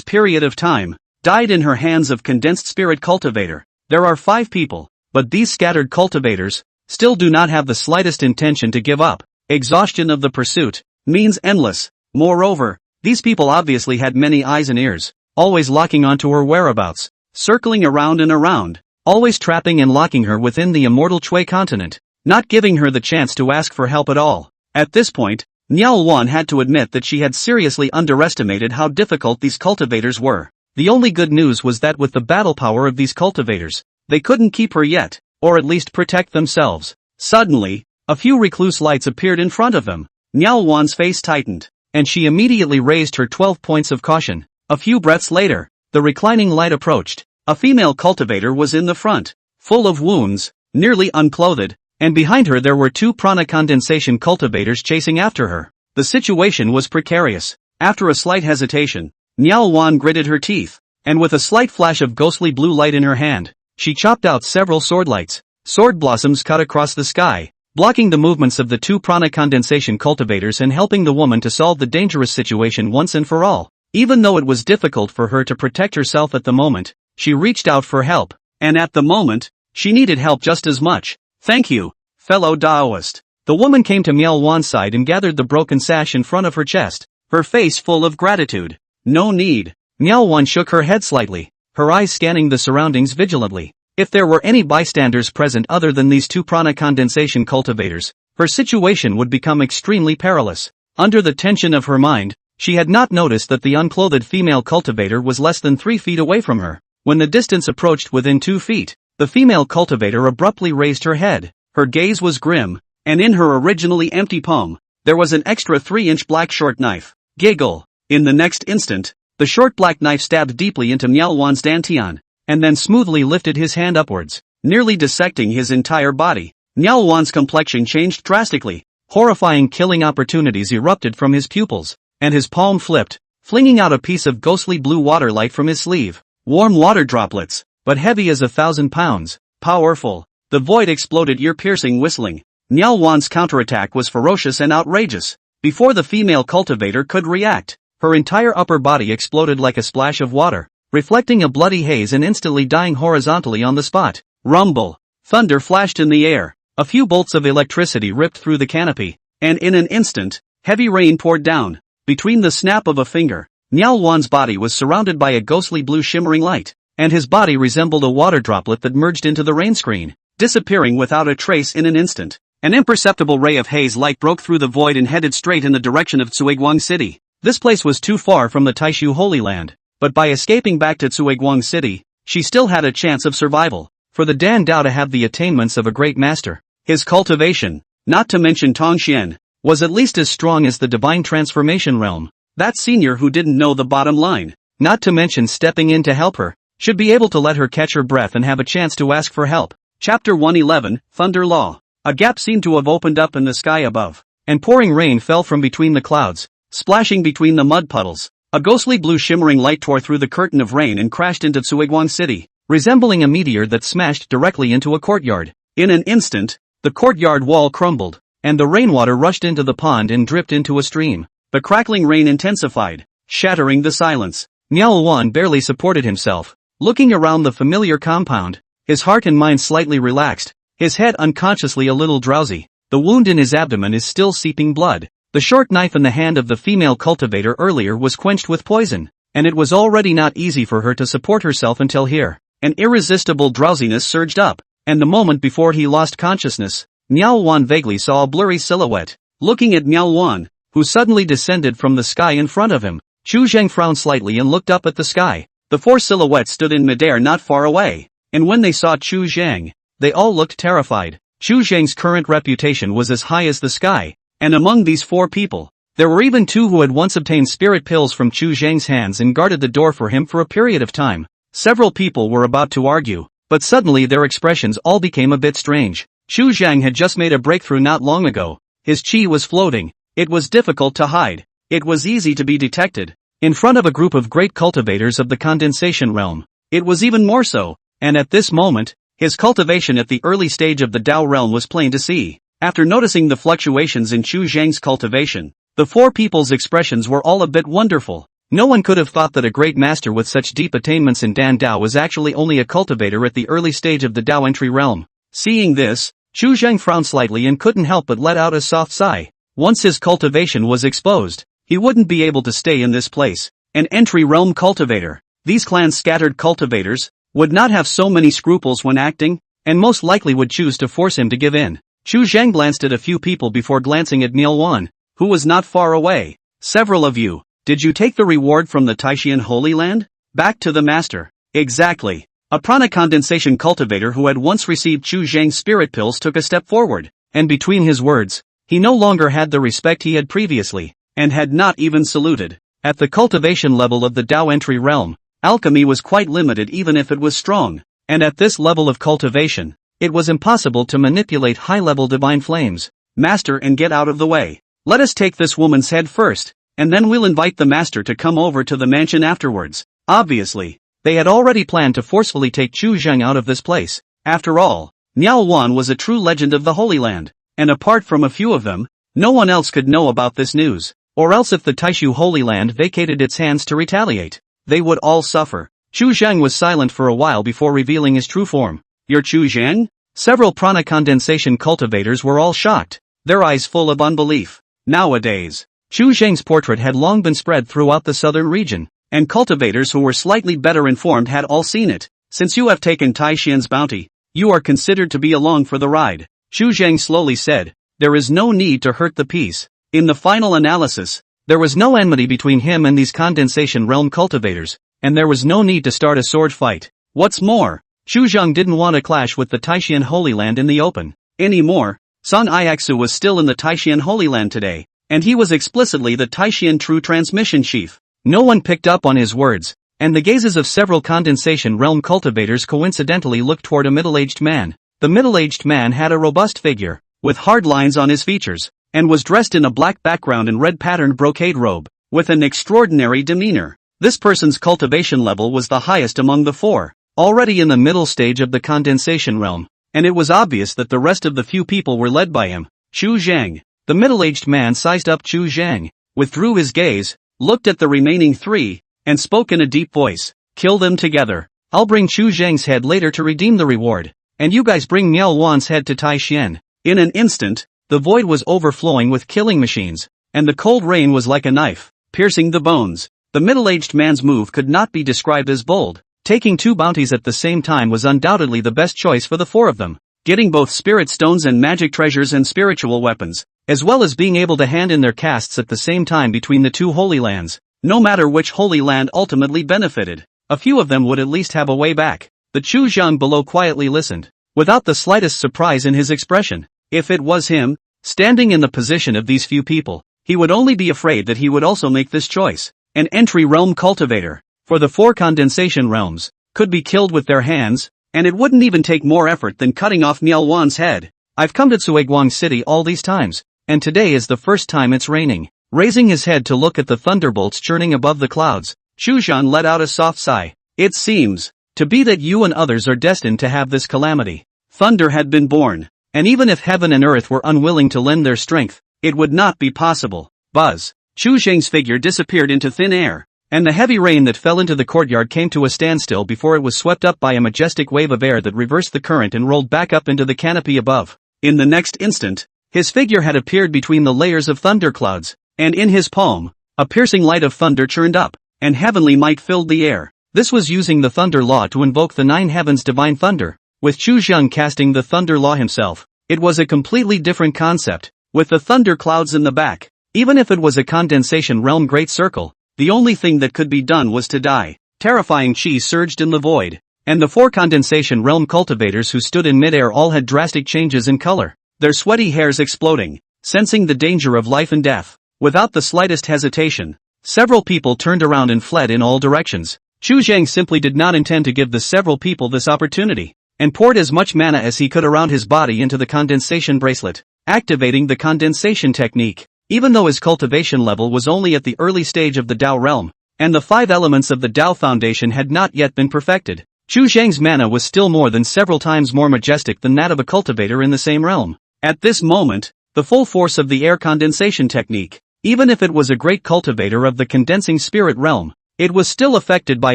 period of time died in her hands of condensed spirit cultivator. There are 5 people, but these scattered cultivators still do not have the slightest intention to give up. Exhaustion of the pursuit means endless. Moreover, these people obviously had many eyes and ears, always locking onto her whereabouts, circling around and around, always trapping and locking her within the immortal Chui continent, not giving her the chance to ask for help at all. At this point, Niao Wan had to admit that she had seriously underestimated how difficult these cultivators were. The only good news was that with the battle power of these cultivators, they couldn't keep her yet, or at least protect themselves. Suddenly, a few recluse lights appeared in front of them. Niao Wan's face tightened, and she immediately raised her 12 points of caution. A few breaths later, the reclining light approached. A female cultivator was in the front, full of wounds, nearly unclothed, and behind her there were 2 prana condensation cultivators chasing after her. The situation was precarious. After a slight hesitation, Niao Wan gritted her teeth, and with a slight flash of ghostly blue light in her hand, she chopped out several sword lights. Sword blossoms cut across the sky, blocking the movements of the 2 prana condensation cultivators and helping the woman to solve the dangerous situation once and for all. Even though it was difficult for her to protect herself at the moment, she reached out for help, and at the moment, she needed help just as much. Thank you, fellow Daoist. The woman came to Miao Wan's side and gathered the broken sash in front of her chest, her face full of gratitude. No need. Miao Wan shook her head slightly, her eyes scanning the surroundings vigilantly. If there were any bystanders present other than these 2 prana condensation cultivators, her situation would become extremely perilous. Under the tension of her mind, she had not noticed that the unclothed female cultivator was less than 3 feet away from her. When the distance approached within 2 feet, the female cultivator abruptly raised her head. Her gaze was grim, and in her originally empty palm, there was an extra 3-inch black short knife. Giggle. In the next instant, the short black knife stabbed deeply into Miao Wan's dantian, and then smoothly lifted his hand upwards, nearly dissecting his entire body. Miao Wan's complexion changed drastically. Horrifying killing opportunities erupted from his pupils, and his palm flipped, flinging out a piece of ghostly blue water light from his sleeve. Warm water droplets, but heavy as 1,000 pounds. Powerful. The void exploded, ear-piercing whistling. Niao Wan's counterattack was ferocious and outrageous. Before the female cultivator could react, her entire upper body exploded like a splash of water, reflecting a bloody haze and instantly dying horizontally on the spot. Rumble. Thunder flashed in the air. A few bolts of electricity ripped through the canopy, and in an instant, heavy rain poured down. Between the snap of a finger, Niao Wan's body was surrounded by a ghostly blue shimmering light, and his body resembled a water droplet that merged into the rain screen, disappearing without a trace in an instant. An imperceptible ray of haze light broke through the void and headed straight in the direction of Tsueguang City. This place was too far from the Taishu Holy Land, but by escaping back to Tsueguang City, she still had a chance of survival. For the Dan Dao to have the attainments of a great master, his cultivation, not to mention Tongxian, was at least as strong as the divine transformation realm. That senior who didn't know the bottom line, not to mention stepping in to help her, should be able to let her catch her breath and have a chance to ask for help. Chapter 111, Thunder Law. A gap seemed to have opened up in the sky above, and pouring rain fell from between the clouds, splashing between the mud puddles. A ghostly blue shimmering light tore through the curtain of rain and crashed into Tsueguang City, resembling a meteor that smashed directly into a courtyard. In an instant, the courtyard wall crumbled, and the rainwater rushed into the pond and dripped into a stream. The crackling rain intensified, shattering the silence. Miao Wan barely supported himself, looking around the familiar compound, his heart and mind slightly relaxed, his head unconsciously a little drowsy. The wound in his abdomen is still seeping blood. The short knife in the hand of the female cultivator earlier was quenched with poison, and it was already not easy for her to support herself until here. An irresistible drowsiness surged up, and the moment before he lost consciousness, Miao Wan vaguely saw a blurry silhouette. Looking at Miao Wan, who suddenly descended from the sky in front of him, Chu Zheng frowned slightly and looked up at the sky. The four silhouettes stood in midair not far away, and when they saw Chu Zheng, they all looked terrified. Chu Zheng's current reputation was as high as the sky, and among these four people, there were even two who had once obtained spirit pills from Chu Zheng's hands and guarded the door for him for a period of time. Several people were about to argue, but suddenly their expressions all became a bit strange. Chu Zheng had just made a breakthrough not long ago. His chi was floating. It was difficult to hide. It was easy to be detected. In front of a group of great cultivators of the condensation realm, it was even more so, and at this moment, his cultivation at the early stage of the Dao realm was plain to see. After noticing the fluctuations in Chu Zheng's cultivation, the four people's expressions were all a bit wonderful. No one could have thought that a great master with such deep attainments in Dan Dao was actually only a cultivator at the early stage of the Dao entry realm. Seeing this, Chu Zheng frowned slightly and couldn't help but let out a soft sigh. Once his cultivation was exposed, he wouldn't be able to stay in this place. An entry realm cultivator. These clan's scattered cultivators would not have so many scruples when acting, and most likely would choose to force him to give in. Chu Zheng glanced at a few people before glancing at Miao Wan, who was not far away. Several of you, did you take the reward from the Taishian Holy Land? Back to the master. Exactly. A prana condensation cultivator who had once received Chu Zheng's spirit pills took a step forward, and between his words, he no longer had the respect he had previously, and had not even saluted. At the cultivation level of the Dao entry realm, alchemy was quite limited even if it was strong, and at this level of cultivation, it was impossible to manipulate high-level divine flames. Master, and get out of the way. Let us take this woman's head first, and then we'll invite the master to come over to the mansion afterwards. Obviously, they had already planned to forcefully take Chu Zheng out of this place. After all, Miao Wan was a true legend of the Holy Land, and apart from a few of them, no one else could know about this news. Or else if the Taishu Holy Land vacated its hands to retaliate, they would all suffer. Chu Zheng was silent for a while before revealing his true form. You're Chu Zheng? Several prana condensation cultivators were all shocked, their eyes full of unbelief. Nowadays, Chu Zheng's portrait had long been spread throughout the southern region, and cultivators who were slightly better informed had all seen it. Since you have taken Tai Xian's bounty, you are considered to be along for the ride. Chu Zheng slowly said, there is no need to hurt the peace. In the final analysis, there was no enmity between him and these condensation realm cultivators, and there was no need to start a sword fight. What's more, Chu Zheng didn't want to clash with the Taishian Holy Land in the open anymore. Song Iaksu was still in the Taishian Holy Land today, and he was explicitly the Taishian True Transmission Chief. No one picked up on his words, and the gazes of several condensation realm cultivators coincidentally looked toward a middle-aged man. The middle-aged man had a robust figure, with hard lines on his features, and was dressed in a black background and red-patterned brocade robe, with an extraordinary demeanor. This person's cultivation level was the highest among the four, already in the middle stage of the condensation realm, and it was obvious that the rest of the few people were led by him. Chu Zheng. The middle-aged man sized up Chu Zheng, withdrew his gaze, looked at the remaining three, and spoke in a deep voice. Kill them together. I'll bring Chu Zheng's head later to redeem the reward, and you guys bring Miao Wan's head to Tai Xian. In an instant, the void was overflowing with killing machines, and the cold rain was like a knife, piercing the bones. The middle-aged man's move could not be described as bold, Taking 2 bounties at the same time was undoubtedly the best choice for the 4 of them. Getting both spirit stones and magic treasures and spiritual weapons, as well as being able to hand in their castes at the same time between the 2 holy lands. No matter which holy land ultimately benefited, a few of them would at least have a way back. The Chu Zhang below quietly listened, without the slightest surprise in his expression. If it was him, standing in the position of these few people, he would only be afraid that he would also make this choice. An entry realm cultivator, for the 4 condensation realms, could be killed with their hands, and it wouldn't even take more effort than cutting off Niao Wan's head. I've come to Cuiguang City all these times, and today is the first time it's raining. Raising his head to look at the thunderbolts churning above the clouds, Chu Zhan let out a soft sigh. It seems to be that you and others are destined to have this calamity. Thunder had been born, and even if heaven and earth were unwilling to lend their strength, it would not be possible. Buzz. Chu Zheng's figure disappeared into thin air, and the heavy rain that fell into the courtyard came to a standstill before it was swept up by a majestic wave of air that reversed the current and rolled back up into the canopy above. In the next instant, his figure had appeared between the layers of thunderclouds, and in his palm, a piercing light of thunder churned up, and heavenly might filled the air. This was using the thunder law to invoke the 9 heavens' divine thunder, with Chu Zheng casting the thunder law himself. It was a completely different concept, with the thunder clouds in the back. Even if it was a condensation realm great circle, the only thing that could be done was to die. Terrifying chi surged in the void, and the 4 condensation realm cultivators who stood in midair all had drastic changes in color, their sweaty hairs exploding, sensing the danger of life and death. Without the slightest hesitation, several people turned around and fled in all directions. Chu Zheng simply did not intend to give the several people this opportunity, and poured as much mana as he could around his body into the condensation bracelet, activating the condensation technique. Even though his cultivation level was only at the early stage of the Dao realm, and the 5 elements of the Dao foundation had not yet been perfected, Chu Zheng's mana was still more than several times more majestic than that of a cultivator in the same realm. At this moment, the full force of the air condensation technique, even if it was a great cultivator of the condensing spirit realm, it was still affected by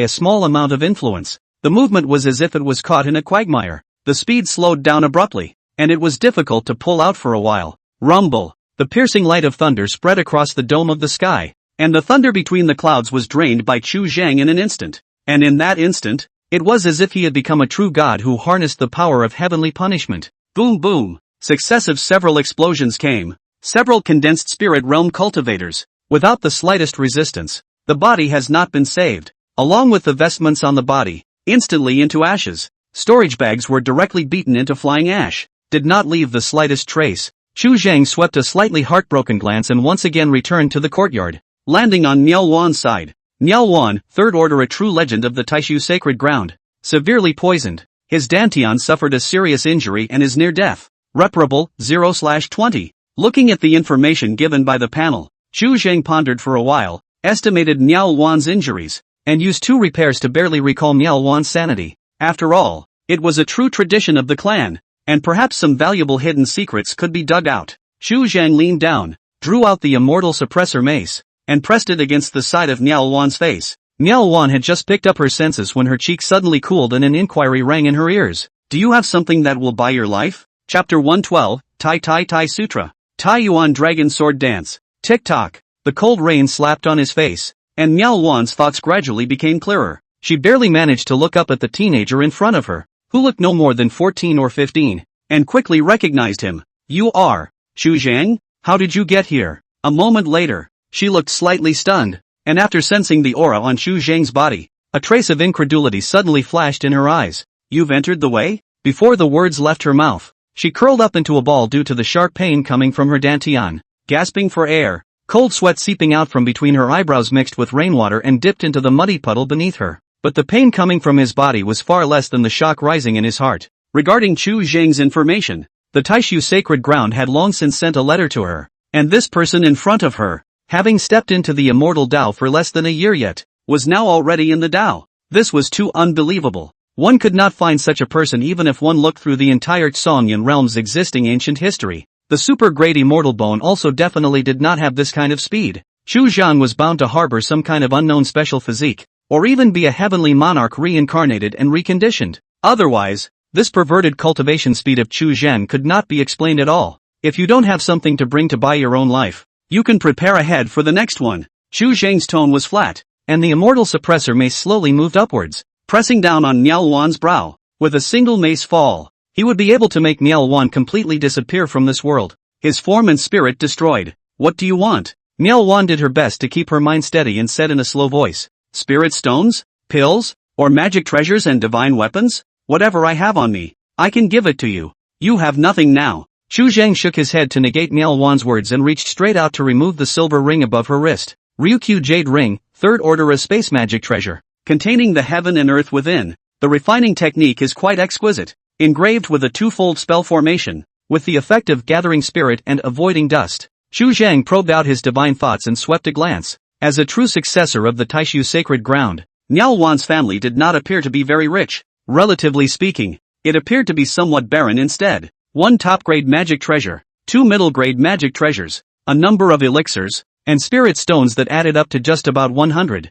a small amount of influence. The movement was as if it was caught in a quagmire. The speed slowed down abruptly, and it was difficult to pull out for a while. Rumble. The piercing light of thunder spread across the dome of the sky, and the thunder between the clouds was drained by Chu Zheng in an instant. And in that instant, it was as if he had become a true god who harnessed the power of heavenly punishment. Boom boom. Successive several explosions came. Several condensed spirit realm cultivators, without the slightest resistance. The body has not been saved, along with the vestments on the body, instantly into ashes. Storage bags were directly beaten into flying ash, did not leave the slightest trace. Chu Zheng swept a slightly heartbroken glance and once again returned to the courtyard, landing on Niao Wan's side. Niao Wan, 3rd Order, a true legend of the Taishu sacred ground, severely poisoned. His Dantian suffered a serious injury and is near death. Reparable, 0/20. Looking at the information given by the panel, Chu Zheng pondered for a while, estimated Niao Wan's injuries, and used 2 repairs to barely recall Niao Wan's sanity. After all, it was a true tradition of the clan, and perhaps some valuable hidden secrets could be dug out. Chu Zheng leaned down, drew out the immortal suppressor mace, and pressed it against the side of Niao Wan's face. Niao Wan had just picked up her senses when her cheek suddenly cooled and an inquiry rang in her ears. Do you have something that will buy your life? Chapter 112, Tai Tai Tai Sutra. Tai Yuan Dragon Sword Dance. Tick-tock. The cold rain slapped on his face, and Miao Wan's thoughts gradually became clearer. She barely managed to look up at the teenager in front of her, who looked no more than 14 or 15, and quickly recognized him. You are Chu Zhang? How did you get here? A moment later, she looked slightly stunned, and after sensing the aura on Chu Zhang's body, a trace of incredulity suddenly flashed in her eyes. You've entered the way? Before the words left her mouth, she curled up into a ball due to the sharp pain coming from her dantian. Gasping for air, cold sweat seeping out from between her eyebrows mixed with rainwater and dipped into the muddy puddle beneath her. But the pain coming from his body was far less than the shock rising in his heart. Regarding Chu Zhang's information, the Taishu sacred ground had long since sent a letter to her, and this person in front of her, having stepped into the immortal Dao for less than a year yet, was now already in the Dao. This was too unbelievable. One could not find such a person even if one looked through the entire Songyan realm's existing ancient history. The super great immortal bone also definitely did not have this kind of speed. Chu Zhang was bound to harbor some kind of unknown special physique, or even be a heavenly monarch reincarnated and reconditioned. Otherwise, this perverted cultivation speed of Chu Zhang could not be explained at all. If you don't have something to bring to buy your own life, you can prepare ahead for the next one. Chu Zhang's tone was flat, and the immortal suppressor mace slowly moved upwards, pressing down on Niao Wan's brow. With a single mace fall, he would be able to make Niao Wan completely disappear from this world. His form and spirit destroyed. What do you want? Niao Wan did her best to keep her mind steady and said in a slow voice. Spirit stones? Pills? Or magic treasures and divine weapons? Whatever I have on me, I can give it to you. You have nothing now. Chu Zhang shook his head to negate Niao Wan's words and reached straight out to remove the silver ring above her wrist. Ryukyu Jade Ring, third order a space magic treasure, containing the heaven and earth within. The refining technique is quite exquisite, engraved with a twofold spell formation, with the effect of gathering spirit and avoiding dust. Chu Zhang probed out his divine thoughts and swept a glance. As a true successor of the Taishu sacred ground, Niao Wan's family did not appear to be very rich. Relatively speaking, it appeared to be somewhat barren instead. 1 top-grade magic treasure, 2 middle-grade magic treasures, a number of elixirs, and spirit stones that added up to just about 100,000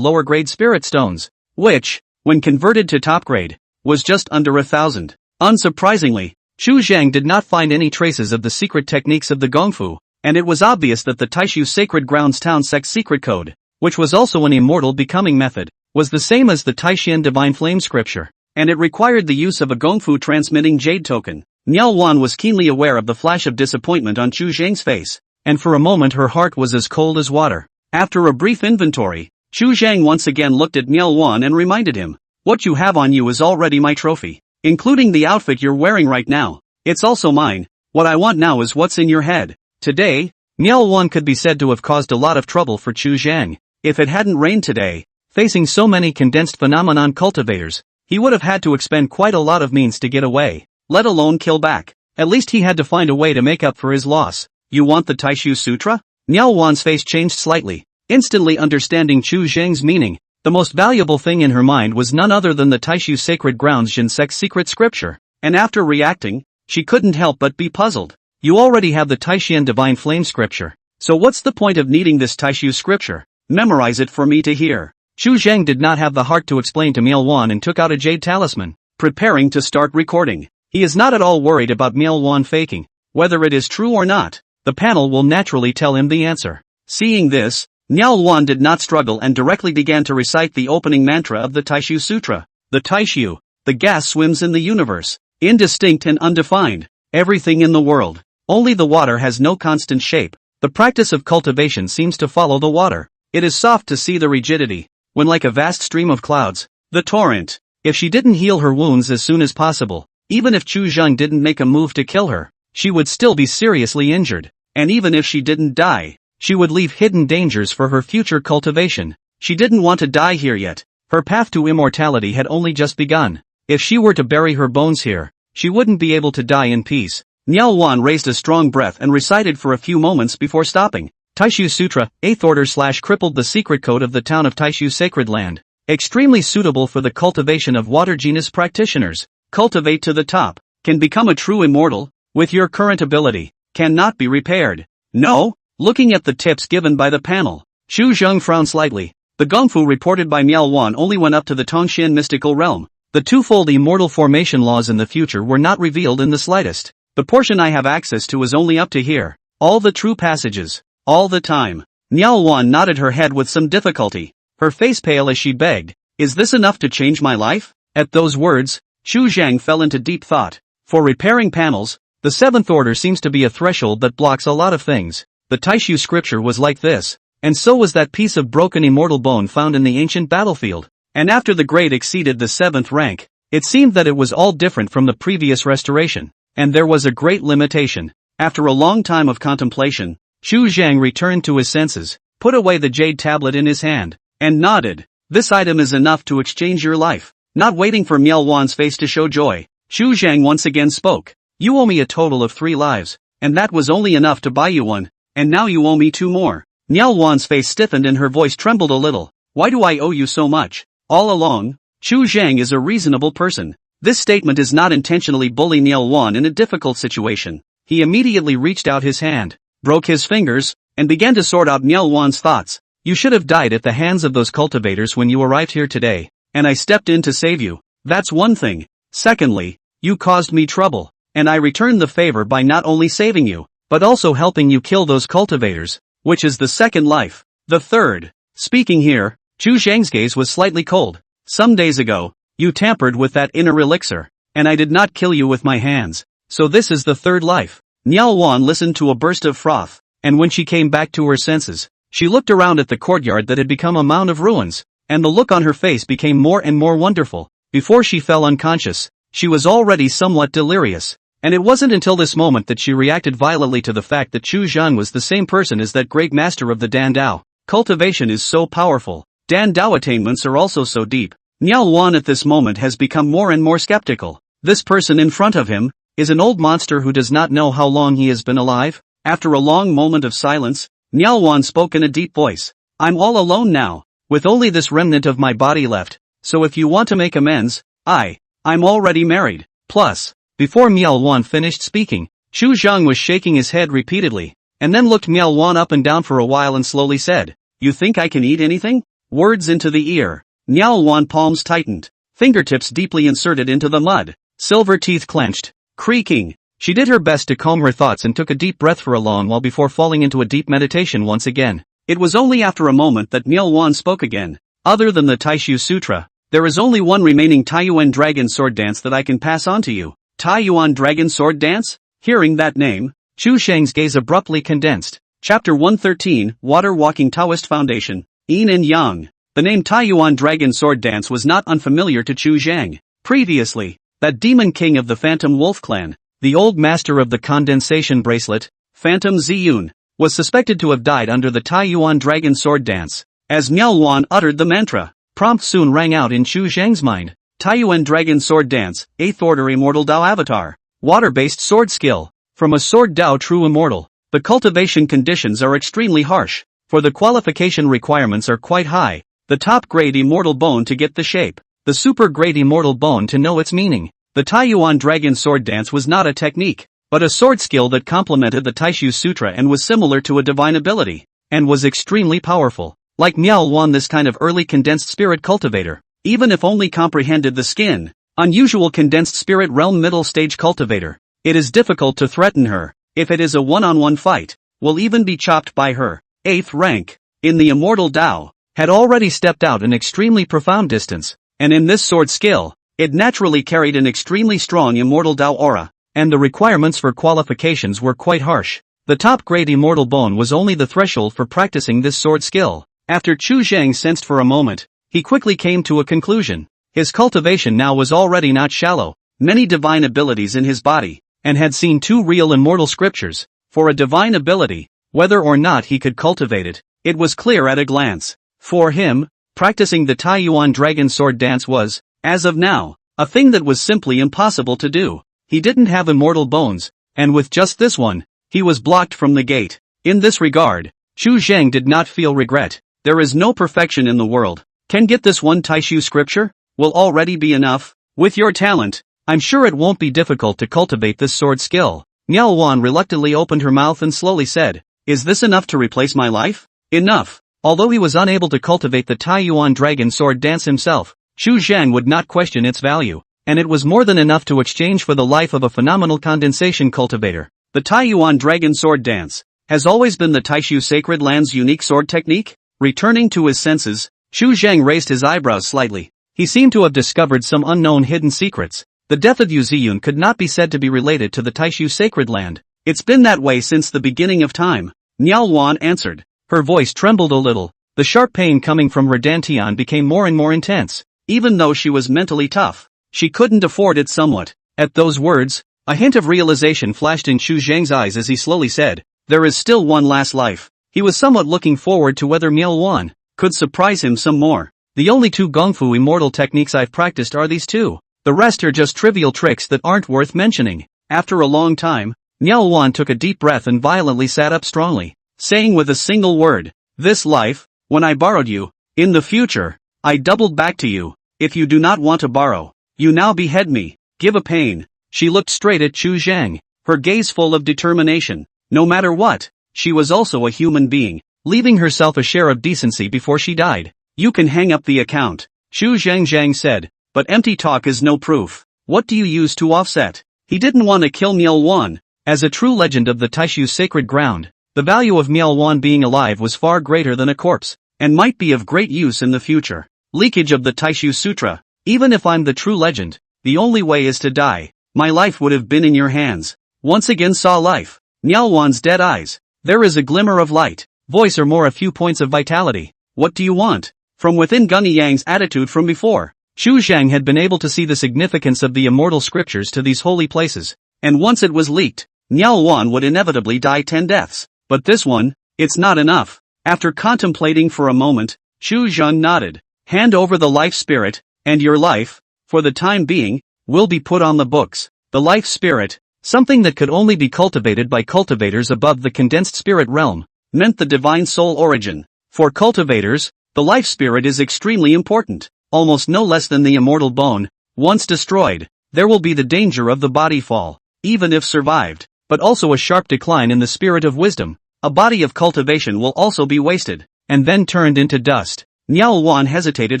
lower-grade spirit stones, which, when converted to top-grade, was just under 1,000. Unsurprisingly, Chu Zhang did not find any traces of the secret techniques of the Gongfu, and it was obvious that the Taishu Sacred Grounds Town Sect's secret code, which was also an immortal becoming method, was the same as the Taishan Divine Flame scripture, and it required the use of a Gongfu transmitting jade token. Niao Wan was keenly aware of the flash of disappointment on Chu Zhang's face, and for a moment her heart was as cold as water. After a brief inventory, Chu Zhang once again looked at Niao Wan and reminded him, what you have on you is already my trophy. Including the outfit you're wearing right now. It's also mine. What I want now is what's in your head. Today, Niao Wan could be said to have caused a lot of trouble for Chu Zhang. If it hadn't rained today, facing so many condensed phenomenon cultivators, he would have had to expend quite a lot of means to get away, let alone kill back. At least he had to find a way to make up for his loss. You want the Taishu Sutra? Niao Wan's face changed slightly, instantly understanding Chu Zhang's meaning. The most valuable thing in her mind was none other than the Taishu Sacred Grounds Jinsec's secret scripture, and after reacting, she couldn't help but be puzzled. You already have the Taishan Divine Flame scripture, so what's the point of needing this Taishu scripture? Memorize it for me to hear. Chu Zhang did not have the heart to explain to Niao Wan and took out a jade talisman, preparing to start recording. He is not at all worried about Niao Wan faking. Whether it is true or not, the panel will naturally tell him the answer. Seeing this, Niao Wan did not struggle and directly began to recite the opening mantra of the Taishu Sutra. The Taishu, the gas swims in the universe, indistinct and undefined, everything in the world. Only the water has no constant shape. The practice of cultivation seems to follow the water. It is soft to see the rigidity, when like a vast stream of clouds, the torrent. If she didn't heal her wounds as soon as possible, even if Chu Zhang didn't make a move to kill her, she would still be seriously injured. And even if she didn't die, she would leave hidden dangers for her future cultivation. She didn't want to die here yet. Her path to immortality had only just begun. If she were to bury her bones here, she wouldn't be able to die in peace. Niao Wan raised a strong breath and recited for a few moments before stopping. Taishu Sutra, 8th order / crippled the secret code of the town of Taishu Sacred Land. Extremely suitable for the cultivation of water genus practitioners. Cultivate to the top. Can become a true immortal, with your current ability. Cannot be repaired. No? Looking at the tips given by the panel, Chu Zhang frowned slightly. The Gongfu reported by Niao Wan only went up to the Tongshan mystical realm. The twofold immortal formation laws in the future were not revealed in the slightest. The portion I have access to is only up to here. All the true passages. All the time. Niao Wan nodded her head with some difficulty, her face pale as she begged, is this enough to change my life? At those words, Chu Zhang fell into deep thought. For repairing panels, the 7th order seems to be a threshold that blocks a lot of things. The Taishu scripture was like this, and so was that piece of broken immortal bone found in the ancient battlefield. And after the grade exceeded the 7th rank, it seemed that it was all different from the previous restoration, and there was a great limitation. After a long time of contemplation, Chu Zhang returned to his senses, put away the jade tablet in his hand, and nodded. This item is enough to exchange your life. Not waiting for Niao Wan's face to show joy, Chu Zhang once again spoke. You owe me a total of 3 lives, and that was only enough to buy you one, and now you owe me 2 more. Niao Wan's face stiffened and her voice trembled a little. Why do I owe you so much? All along, Chu Zhang is a reasonable person. This statement is not intentionally bullying Niao Wan in a difficult situation. He immediately reached out his hand, broke his fingers, and began to sort out Niao Wan's thoughts. You should have died at the hands of those cultivators when you arrived here today, and I stepped in to save you. That's one thing. Secondly, you caused me trouble, and I returned the favor by not only saving you, but also helping you kill those cultivators, which is the second life. The third. Speaking here, Chu Zhang's gaze was slightly cold. Some days ago, you tampered with that inner elixir, and I did not kill you with my hands. So this is the third life. Niao Wan listened to a burst of froth, and when she came back to her senses, she looked around at the courtyard that had become a mound of ruins, and the look on her face became more and more wonderful. Before she fell unconscious, she was already somewhat delirious, and it wasn't until this moment that she reacted violently to the fact that Chu Zhang was the same person as that great master of the Dan Dao. Cultivation is so powerful. Dan Dao attainments are also so deep. Niao Wan at this moment has become more and more skeptical. This person in front of him is an old monster who does not know how long he has been alive. After a long moment of silence, Niao Wan spoke in a deep voice. I'm all alone now, with only this remnant of my body left, so if you want to make amends, I'm already married. Plus, before Miao Wan finished speaking, Chu Zhang was shaking his head repeatedly, and then looked Miao Wan up and down for a while and slowly said, You think I can eat anything? Words into the ear. Miao Wan palms tightened, fingertips deeply inserted into the mud, silver teeth clenched, creaking. She did her best to calm her thoughts and took a deep breath for a long while before falling into a deep meditation once again. It was only after a moment that Miao Wan spoke again. Other than the Taishu Sutra, there is only one remaining Taiyuan dragon sword dance that I can pass on to you. Taiyuan dragon sword dance? Hearing that name, Chu Sheng's gaze abruptly condensed. Chapter 113, Water Walking Taoist Foundation, Yin and Yang. The name Taiyuan dragon sword dance was not unfamiliar to Chu Zhang. Previously, that demon king of the Phantom Wolf clan, the old master of the condensation bracelet, Phantom Ziyun, was suspected to have died under the Taiyuan dragon sword dance. As Miao Wan uttered the mantra, prompt soon rang out in Chu Zhang's mind. Taiyuan dragon sword dance, 8th order immortal Dao avatar. Water-based sword skill. From a sword Dao true immortal. The cultivation conditions are extremely harsh, for the qualification requirements are quite high. The top grade immortal bone to get the shape. The super grade immortal bone to know its meaning. The Taiyuan dragon sword dance was not a technique, but a sword skill that complemented the Taishu Sutra and was similar to a divine ability, and was extremely powerful. Like Miao Wan, this kind of early condensed spirit cultivator, even if only comprehended the skin, unusual condensed spirit realm middle stage cultivator, it is difficult to threaten her. If it is a one-on-one fight, will even be chopped by her. 8th rank, in the immortal Dao, had already stepped out an extremely profound distance, and in this sword skill, it naturally carried an extremely strong immortal Dao aura, and the requirements for qualifications were quite harsh. The top grade immortal bone was only the threshold for practicing this sword skill. After Chu Zhang sensed for a moment, he quickly came to a conclusion. His cultivation now was already not shallow, many divine abilities in his body, and had seen 2 real immortal scriptures. For a divine ability, whether or not he could cultivate it, it was clear at a glance. For him, practicing the Taiyuan dragon sword dance was, as of now, a thing that was simply impossible to do. He didn't have immortal bones, and with just this one, he was blocked from the gate. In this regard, Chu Zhang did not feel regret. There is no perfection in the world. Can get this one Taishu scripture? Will already be enough. With your talent, I'm sure it won't be difficult to cultivate this sword skill. Miao Wan reluctantly opened her mouth and slowly said, Is this enough to replace my life? Enough. Although he was unable to cultivate the Taiyuan dragon sword dance himself, Chu Zhang would not question its value, and it was more than enough to exchange for the life of a phenomenal condensation cultivator. The Taiyuan dragon sword dance has always been the Taishu sacred land's unique sword technique. Returning to his senses, Chu Zhang raised his eyebrows slightly. He seemed to have discovered some unknown hidden secrets. The death of Yu Ziyun could not be said to be related to the Taishu sacred land. It's been that way since the beginning of time. Miao Wan answered. Her voice trembled a little. The sharp pain coming from her dantian became more and more intense. Even though she was mentally tough, she couldn't afford it somewhat. At those words, a hint of realization flashed in Chu Zhang's eyes as he slowly said, There is still one last life. He was somewhat looking forward to whether Miao Wan could surprise him some more. The only 2 Gongfu immortal techniques I've practiced are these 2. The rest are just trivial tricks that aren't worth mentioning. After a long time, Miao Wan took a deep breath and violently sat up strongly, saying with a single word, This life, when I borrowed you, in the future, I doubled back to you. If you do not want to borrow, you now behead me, give a pain. She looked straight at Chu Zhang, her gaze full of determination. No matter what, she was also a human being, leaving herself a share of decency before she died. You can hang up the account, Chu Zhang said, but empty talk is no proof. What do you use to offset? He didn't want to kill Miao Wan. As a true legend of the Taishu sacred ground, the value of Miao Wan being alive was far greater than a corpse, and might be of great use in the future. Leakage of the Taishu Sutra. Even if I'm the true legend, the only way is to die. My life would have been in your hands. Once again saw life. Niaowan's dead eyes. There is a glimmer of light. Voice or more a few points of vitality. What do you want? From within Gunny Yang's attitude from before, Xu Zhang had been able to see the significance of the immortal scriptures to these holy places. And once it was leaked, Niaowan would inevitably die 10 deaths. But this one, it's not enough. After contemplating for a moment, Xu Zhang nodded. Hand over the life spirit, and your life, for the time being, will be put on the books. The life spirit, something that could only be cultivated by cultivators above the condensed spirit realm, meant the divine soul origin. For cultivators, the life spirit is extremely important, almost no less than the immortal bone. Once destroyed, there will be the danger of the body fall, even if survived, but also a sharp decline in the spirit of wisdom. A body of cultivation will also be wasted, and then turned into dust. Niaowan hesitated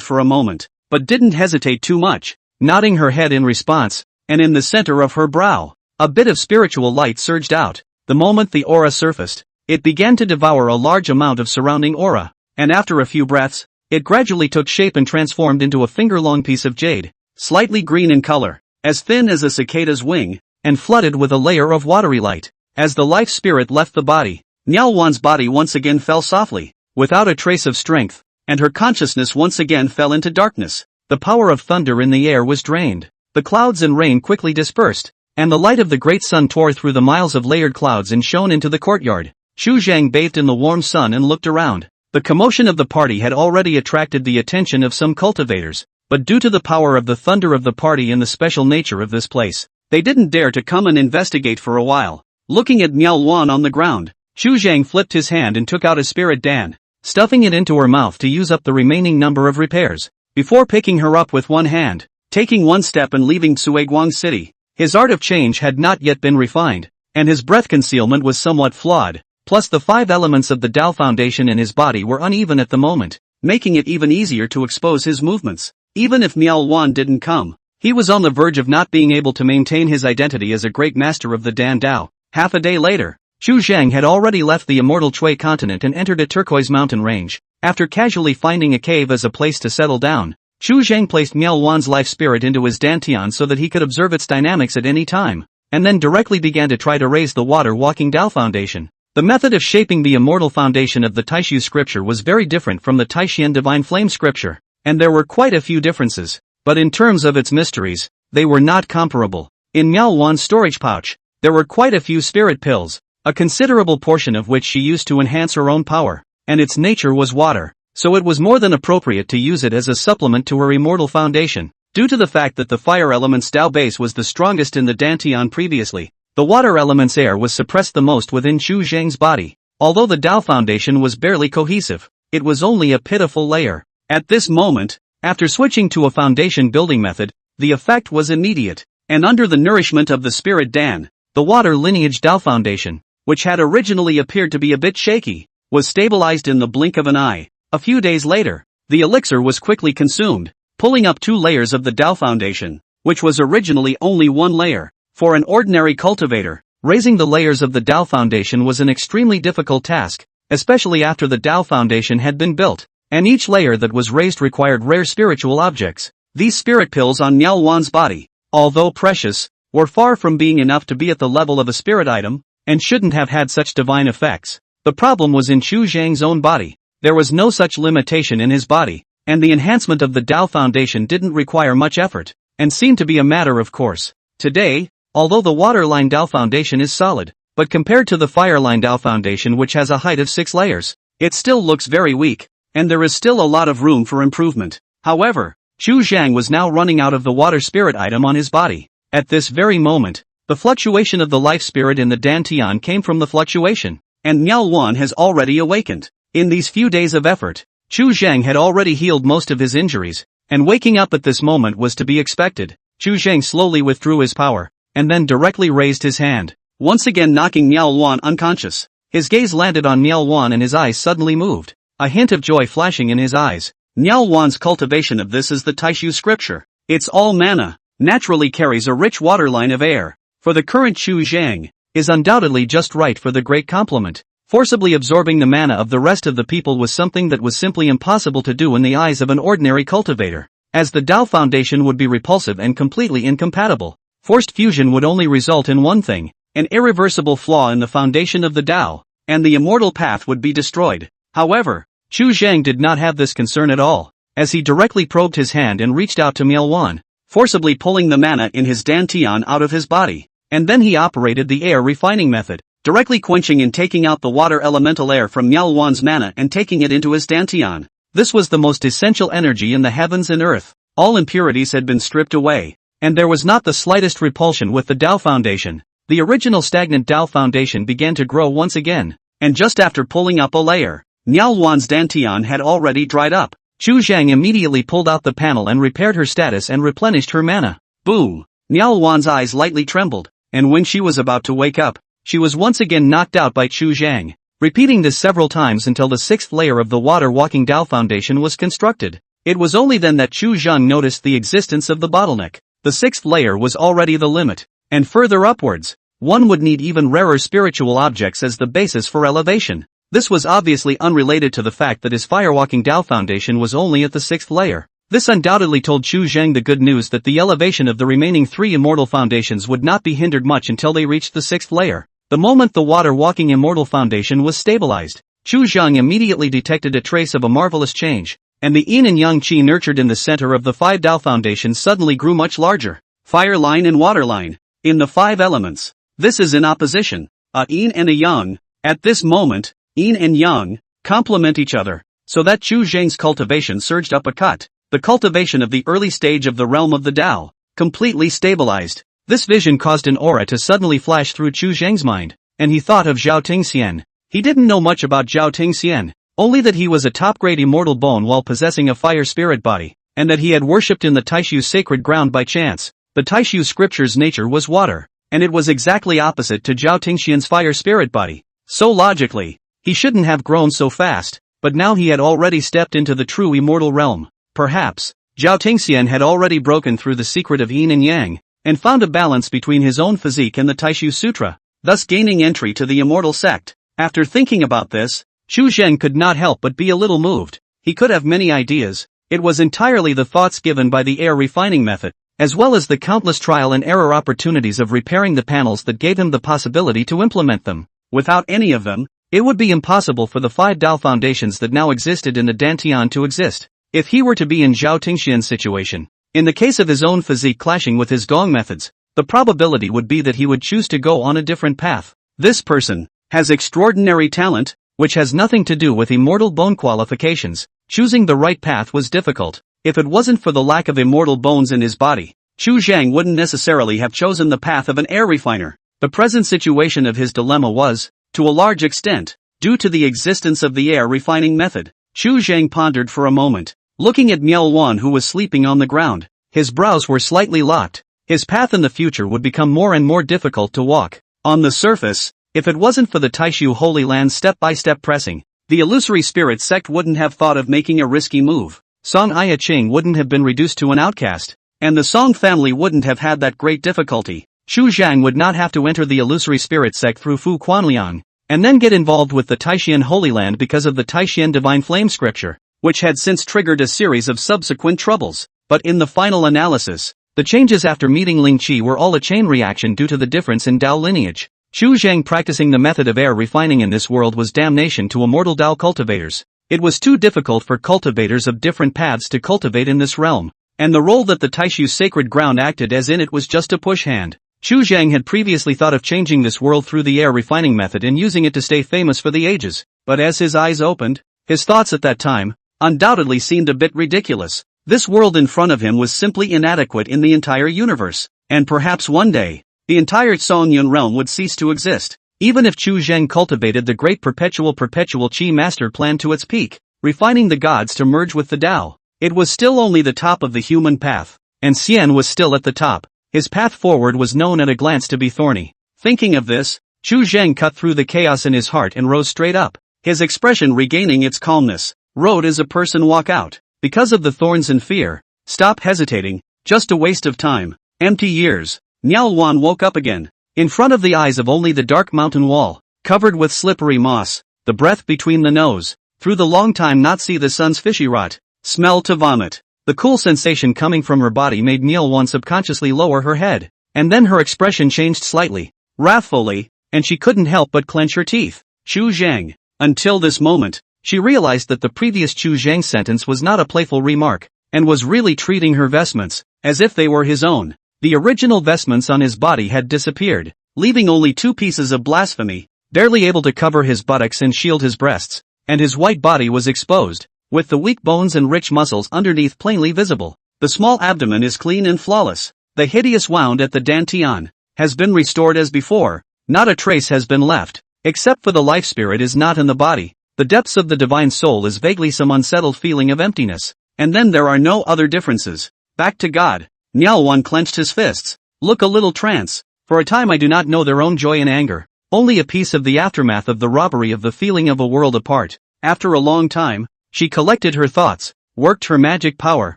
for a moment, but didn't hesitate too much, nodding her head in response, and in the center of her brow, a bit of spiritual light surged out. The moment the aura surfaced, it began to devour a large amount of surrounding aura, and after a few breaths, it gradually took shape and transformed into a finger-long piece of jade, slightly green in color, as thin as a cicada's wing, and flooded with a layer of watery light. As the life spirit left the body, Niaowan's body once again fell softly, without a trace of strength, and her consciousness once again fell into darkness. The power of thunder in the air was drained. The clouds and rain quickly dispersed, and the light of the great sun tore through the miles of layered clouds and shone into the courtyard. Xu Zhang bathed in the warm sun and looked around. The commotion of the party had already attracted the attention of some cultivators, but due to the power of the thunder of the party and the special nature of this place, they didn't dare to come and investigate for a while. Looking at Niaowan on the ground, Xu Zhang flipped his hand and took out a spirit dan, stuffing it into her mouth to use up the remaining number of repairs, before picking her up with one hand, taking one step and leaving Cueguang City. His art of change had not yet been refined, and his breath concealment was somewhat flawed, plus the 5 elements of the Tao foundation in his body were uneven at the moment, making it even easier to expose his movements. Even if Niaowan didn't come, he was on the verge of not being able to maintain his identity as a great master of the Dan Dao. Half a day later, Xu Zhang had already left the immortal Chui continent and entered a turquoise mountain range. After casually finding a cave as a place to settle down, Xu Zhang placed Niaowan's life spirit into his dantian so that he could observe its dynamics at any time, and then directly began to try to raise the water-walking Dao foundation. The method of shaping the immortal foundation of the Taishu scripture was very different from the Taishian divine flame scripture, and there were quite a few differences, but in terms of its mysteries, they were not comparable. In Niaowan's storage pouch, there were quite a few spirit pills, a considerable portion of which she used to enhance her own power, and its nature was water, so it was more than appropriate to use it as a supplement to her immortal foundation. Due to the fact that the fire element's Dao base was the strongest in the dantian previously, the water element's air was suppressed the most within Xu Zhang's body. Although the Dao foundation was barely cohesive, it was only a pitiful layer. At this moment, after switching to a foundation building method, the effect was immediate, and under the nourishment of the spirit Dan, the water lineage Dao foundation, which had originally appeared to be a bit shaky, was stabilized in the blink of an eye. A few days later, the elixir was quickly consumed, pulling up 2 layers of the Dao foundation, which was originally only 1 layer. For an ordinary cultivator, raising the layers of the Dao foundation was an extremely difficult task, especially after the Dao foundation had been built, and each layer that was raised required rare spiritual objects. These spirit pills on Niaowan's body, although precious, were far from being enough to be at the level of a spirit item, and shouldn't have had such divine effects. The problem was in Xu Zhang's own body. There was no such limitation in his body, and the enhancement of the Dao foundation didn't require much effort, and seemed to be a matter of course. Today, although the waterline Dao foundation is solid, but compared to the fireline Dao foundation which has a height of 6 layers, it still looks very weak, and there is still a lot of room for improvement. However, Xu Zhang was now running out of the water spirit item on his body. At this very moment, the fluctuation of the life spirit in the dantian came from the fluctuation, and Niaowan has already awakened. In these few days of effort, Xu Zhang had already healed most of his injuries, and waking up at this moment was to be expected. Xu Zhang slowly withdrew his power, and then directly raised his hand, once again knocking Niaowan unconscious. His gaze landed on Niaowan and his eyes suddenly moved, a hint of joy flashing in his eyes. Niaowan's cultivation of this is the Taishu scripture. It's all mana, naturally carries a rich waterline of air, for the current Xu Zhang, is undoubtedly just right for the great complement. Forcibly absorbing the mana of the rest of the people was something that was simply impossible to do in the eyes of an ordinary cultivator, as the Tao foundation would be repulsive and completely incompatible. Forced fusion would only result in one thing, an irreversible flaw in the foundation of the Tao, and the immortal path would be destroyed. However, Chu Zhang did not have this concern at all, as he directly probed his hand and reached out to Manhwa, forcibly pulling the mana in his dantian out of his body, and then he operated the air refining method, directly quenching and taking out the water elemental air from Manhwa's mana and taking it into his dantian. This was the most essential energy in the heavens and earth. All impurities had been stripped away, and there was not the slightest repulsion with the Tao foundation. The original stagnant Tao foundation began to grow once again, and just after pulling up a layer, Manhwa's dantian had already dried up. Chu Zhang immediately pulled out the panel and repaired her status and replenished her mana. Boom! Manhwa's eyes lightly trembled, and when she was about to wake up, she was once again knocked out by Chu Zhang. Repeating this several times until the sixth layer of the water-walking Tao foundation was constructed. It was only then that Chu Zhang noticed the existence of the bottleneck. The sixth layer was already the limit, and further upwards, one would need even rarer spiritual objects as the basis for elevation. This was obviously unrelated to the fact that his firewalking Tao foundation was only at the sixth layer. This undoubtedly told Chu Zhang the good news that the elevation of the remaining three immortal foundations would not be hindered much until they reached the sixth layer. The moment the water-walking immortal foundation was stabilized, Chu Zhang immediately detected a trace of a marvelous change, and the yin and yang qi nurtured in the center of the five Tao foundations suddenly grew much larger. Fire line and water line. In the five elements, this is in opposition, a yin and a yang. At this moment, yin and yang complement each other, so that Chu Zhang's cultivation surged up a cut. The cultivation of the early stage of the realm of the Tao, completely stabilized. This vision caused an aura to suddenly flash through Chu Zhang's mind, and he thought of Zhao Tingxian. He didn't know much about Zhao Tingxian, only that he was a top-grade immortal bone while possessing a fire spirit body, and that he had worshipped in the Taishu's sacred ground by chance. The Taishu scripture's nature was water, and it was exactly opposite to Zhao Tingxian's fire spirit body. So logically, he shouldn't have grown so fast, but now he had already stepped into the true immortal realm. Perhaps, Zhao Tingxian had already broken through the secret of yin and yang, and found a balance between his own physique and the Taishu Sutra, thus gaining entry to the immortal sect. After thinking about this, Chu Zhang could not help but be a little moved. He could have many ideas. It was entirely the thoughts given by the air refining method, as well as the countless trial and error opportunities of repairing the panels that gave him the possibility to implement them. Without any of them, it would be impossible for the five Tao foundations that now existed in the Dantian to exist. If he were to be in Zhao Tingxian's situation, in the case of his own physique clashing with his gong methods, the probability would be that he would choose to go on a different path. This person has extraordinary talent, which has nothing to do with immortal bone qualifications. Choosing the right path was difficult. If it wasn't for the lack of immortal bones in his body, Chu Zhang wouldn't necessarily have chosen the path of an air refiner. The present situation of his dilemma was, to a large extent, due to the existence of the air refining method. Chu Zhang pondered for a moment, looking at Manhwa who was sleeping on the ground. His brows were slightly locked. His path in the future would become more and more difficult to walk. On the surface, if it wasn't for the Taishu Holy Land's step-by-step pressing, the illusory spirit sect wouldn't have thought of making a risky move. Song Iya Ching wouldn't have been reduced to an outcast, and the Song family wouldn't have had that great difficulty. Chu Zhang would not have to enter the illusory spirit sect through Fu Quanliang, and then get involved with the Taishian Holy Land because of the Taishian Divine Flame scripture, which had since triggered a series of subsequent troubles. But in the final analysis, the changes after meeting Ling Qi were all a chain reaction due to the difference in Dao lineage. Chu Zhang practicing the method of air refining in this world was damnation to immortal Dao cultivators. It was too difficult for cultivators of different paths to cultivate in this realm, and the role that the Taishu sacred ground acted as in it was just a push hand. Chu Zhang had previously thought of changing this world through the air refining method and using it to stay famous for the ages, but as his eyes opened, his thoughts at that time undoubtedly seemed a bit ridiculous. This world in front of him was simply inadequate in the entire universe, and perhaps one day, the entire Songyun realm would cease to exist. Even if Chu Zhang cultivated the great perpetual Qi master plan to its peak, refining the gods to merge with the Tao, it was still only the top of the human path, and Xian was still at the top. His path forward was known at a glance to be thorny. Thinking of this, Chu Zhang cut through the chaos in his heart and rose straight up, his expression regaining its calmness. Rode as a person walk out. Because of the thorns and fear, stop hesitating, just a waste of time, empty years. Manhwa woke up again. In front of the eyes of only the dark mountain wall, Covered with slippery moss, the breath between the nose, through the long time not see the sun's fishy rot, smell to vomit. The cool sensation coming from her body made Nielwan subconsciously lower her head, and then her expression changed slightly, wrathfully, and she couldn't help but clench her teeth. Chu Zhang. Until this moment, she realized that the previous Chu Zhang sentence was not a playful remark, and was really treating her vestments as if they were his own. The original vestments on his body had disappeared, leaving only 2 pieces of blasphemy, barely able to cover his buttocks and shield his breasts, and his white body was exposed, with the weak bones and rich muscles underneath plainly visible. The small abdomen is clean and flawless. The hideous wound at the dantian has been restored as before. Not a trace has been left, except for the life spirit is not in the body. The depths of the divine soul is vaguely some unsettled feeling of emptiness, and then there are no other differences. Back to God. Nielwan clenched his fists. Look a little trance. For a time I do not know their own joy and anger, only a piece of the aftermath of the robbery of the feeling of a world apart. After a long time, she collected her thoughts, worked her magic power,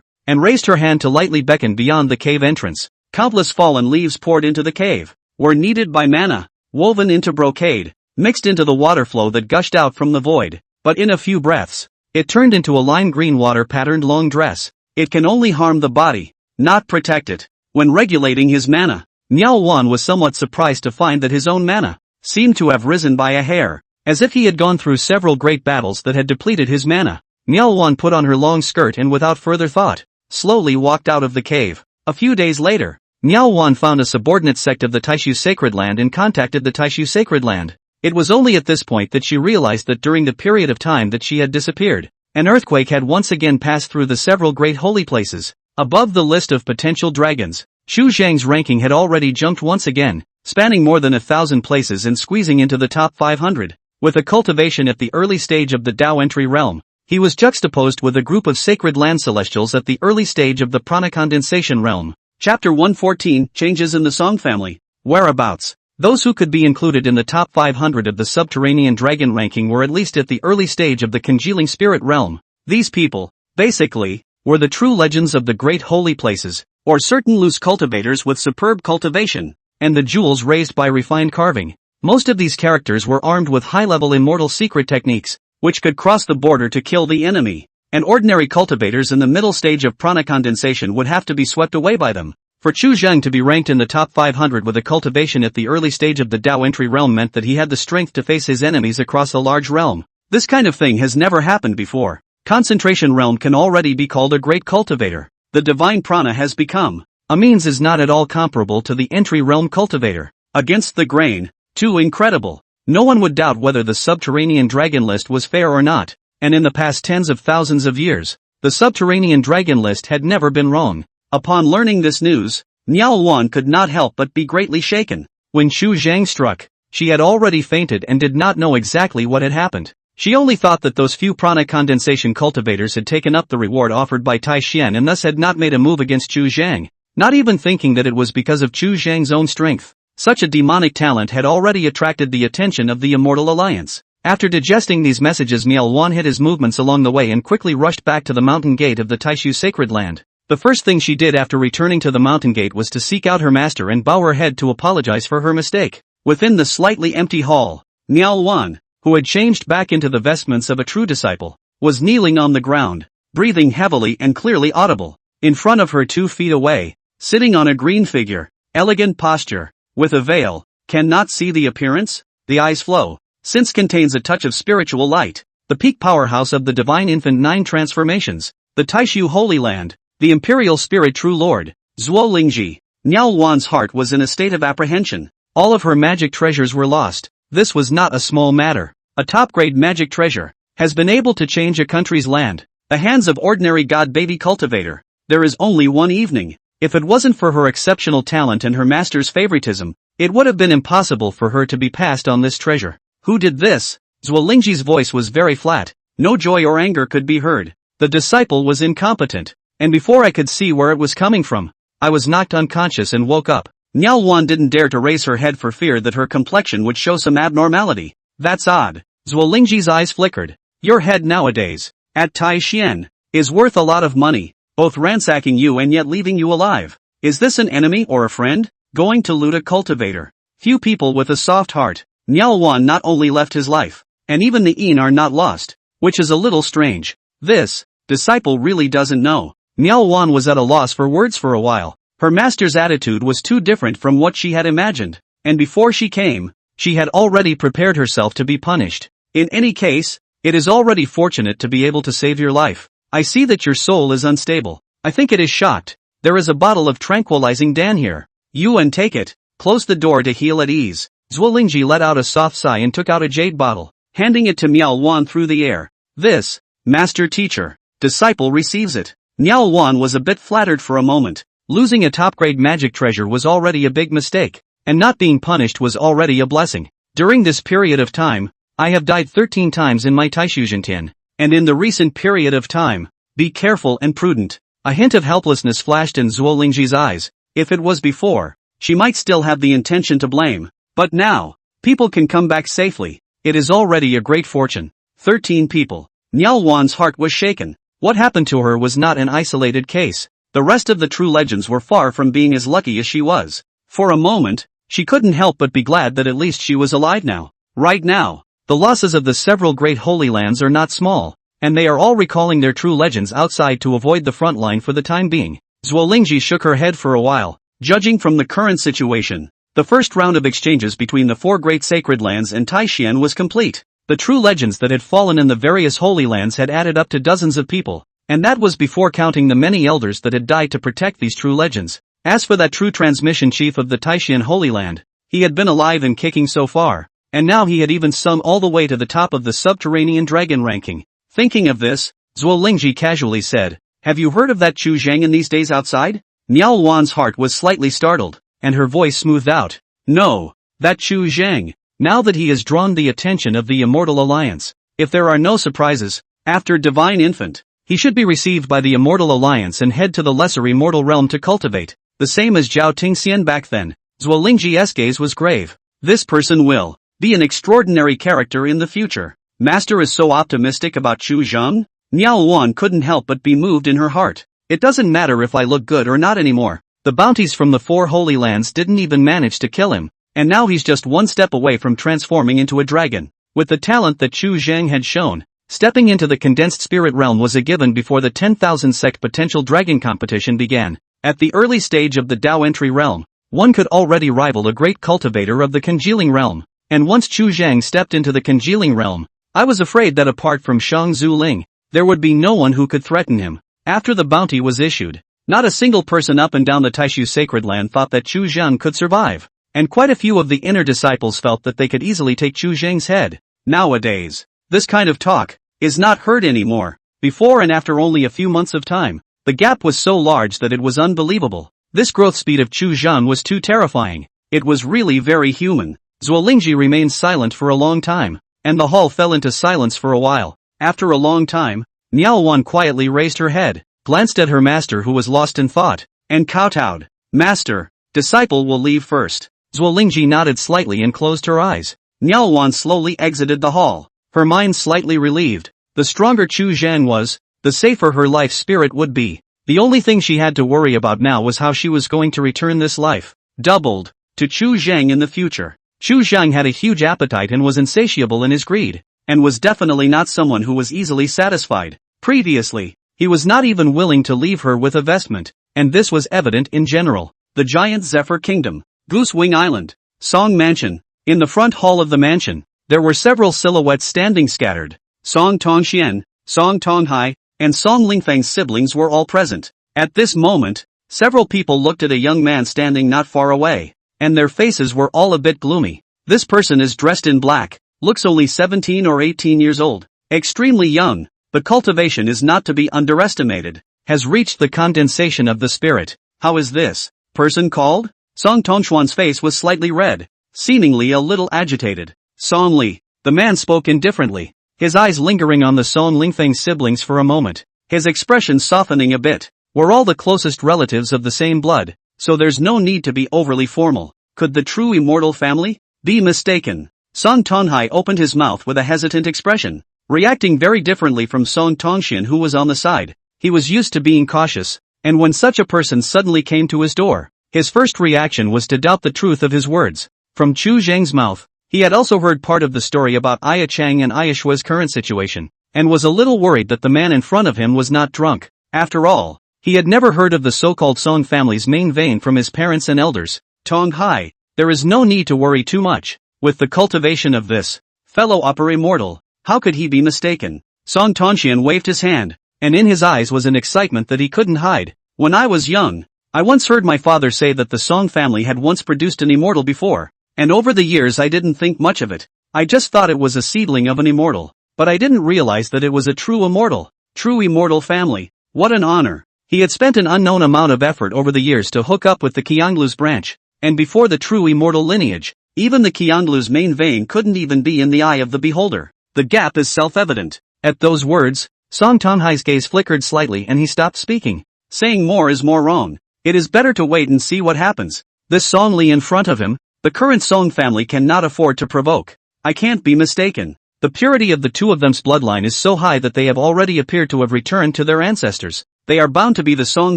and raised her hand to lightly beckon beyond the cave entrance. Countless fallen leaves poured into the cave, were kneaded by mana, woven into brocade, mixed into the water flow that gushed out from the void, but in a few breaths, it turned into a lime green water-patterned long dress. It can only harm the body, not protect it. When regulating his mana, Nielwan was somewhat surprised to find that his own mana seemed to have risen by a hair, as if he had gone through several great battles that had depleted his mana. Nielwan put on her long skirt and without further thought, slowly walked out of the cave. A few days later, Nielwan found a subordinate sect of the Taishu Sacred Land and contacted the Taishu Sacred Land. It was only at this point that she realized that during the period of time that she had disappeared, an earthquake had once again passed through the several great holy places. Above the list of potential dragons, Chu Zhang's ranking had already jumped once again, spanning more than 1,000 places and squeezing into the top 500. With a cultivation at the early stage of the Dao entry realm, he was juxtaposed with a group of sacred land celestials at the early stage of the prana condensation realm. Chapter 114, Changes in the Song Family. Whereabouts. Those who could be included in the top 500 of the subterranean dragon ranking were at least at the early stage of the congealing spirit realm. These people, basically, were the true legends of the great holy places, or certain loose cultivators with superb cultivation, and the jewels raised by refined carving. Most of these characters were armed with high-level immortal secret techniques, which could cross the border to kill the enemy, and ordinary cultivators in the middle stage of prana condensation would have to be swept away by them. For Chu Zhang to be ranked in the top 500 with a cultivation at the early stage of the Dao entry realm meant that he had the strength to face his enemies across a large realm. This kind of thing has never happened before. Concentration realm can already be called a great cultivator. The divine prana has become a means is not at all comparable to the entry realm cultivator. Against the grain, too incredible. No one would doubt whether the subterranean dragon list was fair or not, and in the past tens of thousands of years, the subterranean dragon list had never been wrong. Upon learning this news, Nielwan could not help but be greatly shaken. When Chu Zhang struck, she had already fainted and did not know exactly what had happened. She only thought that those few prana condensation cultivators had taken up the reward offered by Tai Xian and thus had not made a move against Chu Zhang, not even thinking that it was because of Chu Zhang's own strength. Such a demonic talent had already attracted the attention of the Immortal Alliance. After digesting these messages, Nielwan hid his movements along the way and quickly rushed back to the mountain gate of the Taishu Sacred Land. The first thing she did after returning to the mountain gate was to seek out her master and bow her head to apologize for her mistake. Within the slightly empty hall, Nielwan, who had changed back into the vestments of a true disciple, was kneeling on the ground, breathing heavily and clearly audible. In front of her 2 feet away, sitting on a green figure, elegant posture, with a veil, cannot see the appearance, the eyes flow, since contains a touch of spiritual light, the peak powerhouse of the divine infant 9 transformations, the Taishu Holy Land, the imperial spirit true lord, Zhuo Lingji. Nielwan's heart was in a state of apprehension. All of her magic treasures were lost. This was not a small matter. A top-grade magic treasure has been able to change a country's land. The hands of ordinary god-baby cultivator. There is only one evening. If it wasn't for her exceptional talent and her master's favoritism, it would have been impossible for her to be passed on this treasure. Who did this? Zhuo Lingji's voice was very flat. No joy or anger could be heard. The disciple was incompetent, and before I could see where it was coming from, I was knocked unconscious and woke up. Nielwan didn't dare to raise her head for fear that her complexion would show some abnormality. That's odd. Zhuo Lingji's eyes flickered. Your head nowadays, at Tai Xian, is worth a lot of money, both ransacking you and yet leaving you alive. Is this an enemy or a friend? Going to loot a cultivator? Few people with a soft heart, Niao Wan not only left his life, and even the Yin are not lost, which is a little strange. This disciple really doesn't know. Niao Wan was at a loss for words for a while. Her master's attitude was too different from what she had imagined, and before she came, she had already prepared herself to be punished. In any case, it is already fortunate to be able to save your life. I see that your soul is unstable. I think it is shocked. There is a bottle of tranquilizing Dan here. Yuan, take it. Close the door to heal at ease. Zuolingji let out a soft sigh and took out a jade bottle, handing it to Miao Wan through the air. This, master teacher, disciple receives it. Miao Wan was a bit flattered for a moment. Losing a top-grade magic treasure was already a big mistake, and not being punished was already a blessing. During this period of time, I have died 13 times in my Taishujintian, and in the recent period of time, be careful and prudent. A hint of helplessness flashed in Zuolingji's eyes. If it was before, she might still have the intention to blame, but now, people can come back safely. It is already a great fortune. 13 people. Niao Wan's heart was shaken. What happened to her was not an isolated case. The rest of the true legends were far from being as lucky as she was. For a moment, she couldn't help but be glad that at least she was alive now. Right now, the losses of the several great holy lands are not small, and they are all recalling their true legends outside to avoid the front line for the time being. Zuolingji shook her head for a while. Judging from the current situation, the first round of exchanges between the 4 great sacred lands and Taishan was complete. The true legends that had fallen in the various holy lands had added up to dozens of people, and that was before counting the many elders that had died to protect these true legends. As for that true transmission chief of the Taishan Holy Land, he had been alive and kicking so far, and now he had even sung all the way to the top of the subterranean dragon ranking. Thinking of this, Zuolingji casually said, "Have you heard of that Chu Zhang in these days outside?" Niao Wan's heart was slightly startled, and her voice smoothed out. "No, that Chu Zhang, now that he has drawn the attention of the Immortal Alliance. If there are no surprises, after Divine Infant, he should be received by the Immortal Alliance and head to the Lesser Immortal Realm to cultivate, the same as Zhao Tingxian back then." Zuolingji's gaze was grave. This person will be an extraordinary character in the future. Master is so optimistic about Chu Zhang? Niao Wan couldn't help but be moved in her heart. It doesn't matter if I look good or not anymore. The bounties from the 4 holy lands didn't even manage to kill him, and now he's just one step away from transforming into a dragon. With the talent that Chu Zhang had shown, stepping into the condensed spirit realm was a given before the 10,000 sect potential dragon competition began. At the early stage of the Dao entry realm, one could already rival a great cultivator of the congealing realm, and once Chu Zhang stepped into the congealing realm, I was afraid that apart from Shang Zuling, there would be no one who could threaten him. After the bounty was issued, not a single person up and down the Taishu sacred land thought that Chu Zhang could survive, and quite a few of the inner disciples felt that they could easily take Chu Zhang's head. Nowadays, this kind of talk is not heard anymore. Before and after only a few months of time, the gap was so large that it was unbelievable. This growth speed of Chu Zhang was too terrifying. It was really very human. Zuolingji remained silent for a long time, and the hall fell into silence for a while. After a long time, Niao Wan quietly raised her head, glanced at her master who was lost in thought, and kowtowed. "Master, disciple will leave first." Zuolingji nodded slightly and closed her eyes. Niao Wan slowly exited the hall, her mind slightly relieved. The stronger Chu Zhang was, the safer her life spirit would be. The only thing she had to worry about now was how she was going to return this life, doubled, to Chu Zhang in the future. Chu Zhang had a huge appetite and was insatiable in his greed, and was definitely not someone who was easily satisfied. Previously, he was not even willing to leave her with a vestment, and this was evident in general. The giant Zephyr Kingdom, Goose Wing Island, Song Mansion. In the front hall of the mansion, there were several silhouettes standing scattered. Song Tongxian, Song Tonghai, and Song Lingfeng's siblings were all present. At this moment, several people looked at a young man standing not far away, and their faces were all a bit gloomy. This person is dressed in black, looks only 17 or 18 years old, extremely young, but cultivation is not to be underestimated, has reached the condensation of the spirit. How is this person called? Song Tongxuan's face was slightly red, seemingly a little agitated. Song Li. The man spoke indifferently, his eyes lingering on the Song Lingfeng siblings for a moment, his expression softening a bit. We're all the closest relatives of the same blood, so there's no need to be overly formal. Could the true immortal family be mistaken? Song Tonghai opened his mouth with a hesitant expression, reacting very differently from Song Tongxian who was on the side. He was used to being cautious, and when such a person suddenly came to his door, his first reaction was to doubt the truth of his words. From Chu Zhang's mouth, He had also heard part of the story about Aya Chang and Aya Shua's current situation, and was a little worried that the man in front of him was not drunk. After all, he had never heard of the so-called Song family's main vein from his parents and elders. Tong Hai, there is no need to worry too much. With the cultivation of this fellow upper immortal, how could he be mistaken? Song Tongxian waved his hand, and in his eyes was an excitement that he couldn't hide. When I was young, I once heard my father say that the Song family had once produced an immortal before, and over the years I didn't think much of it. I just thought it was a seedling of an immortal, but I didn't realize that it was a true immortal family. What an honor. He had spent an unknown amount of effort over the years to hook up with the Qianglu's branch, and before the true immortal lineage, even the Qianglu's main vein couldn't even be in the eye of the beholder. The gap is self-evident. At those words, Song Tonghai's gaze flickered slightly and he stopped speaking. Saying more is more wrong. It is better to wait and see what happens. This Song Li in front of him, the current Song family cannot afford to provoke. I can't be mistaken. The purity of the two of them's bloodline is so high that they have already appeared to have returned to their ancestors. They are bound to be the Song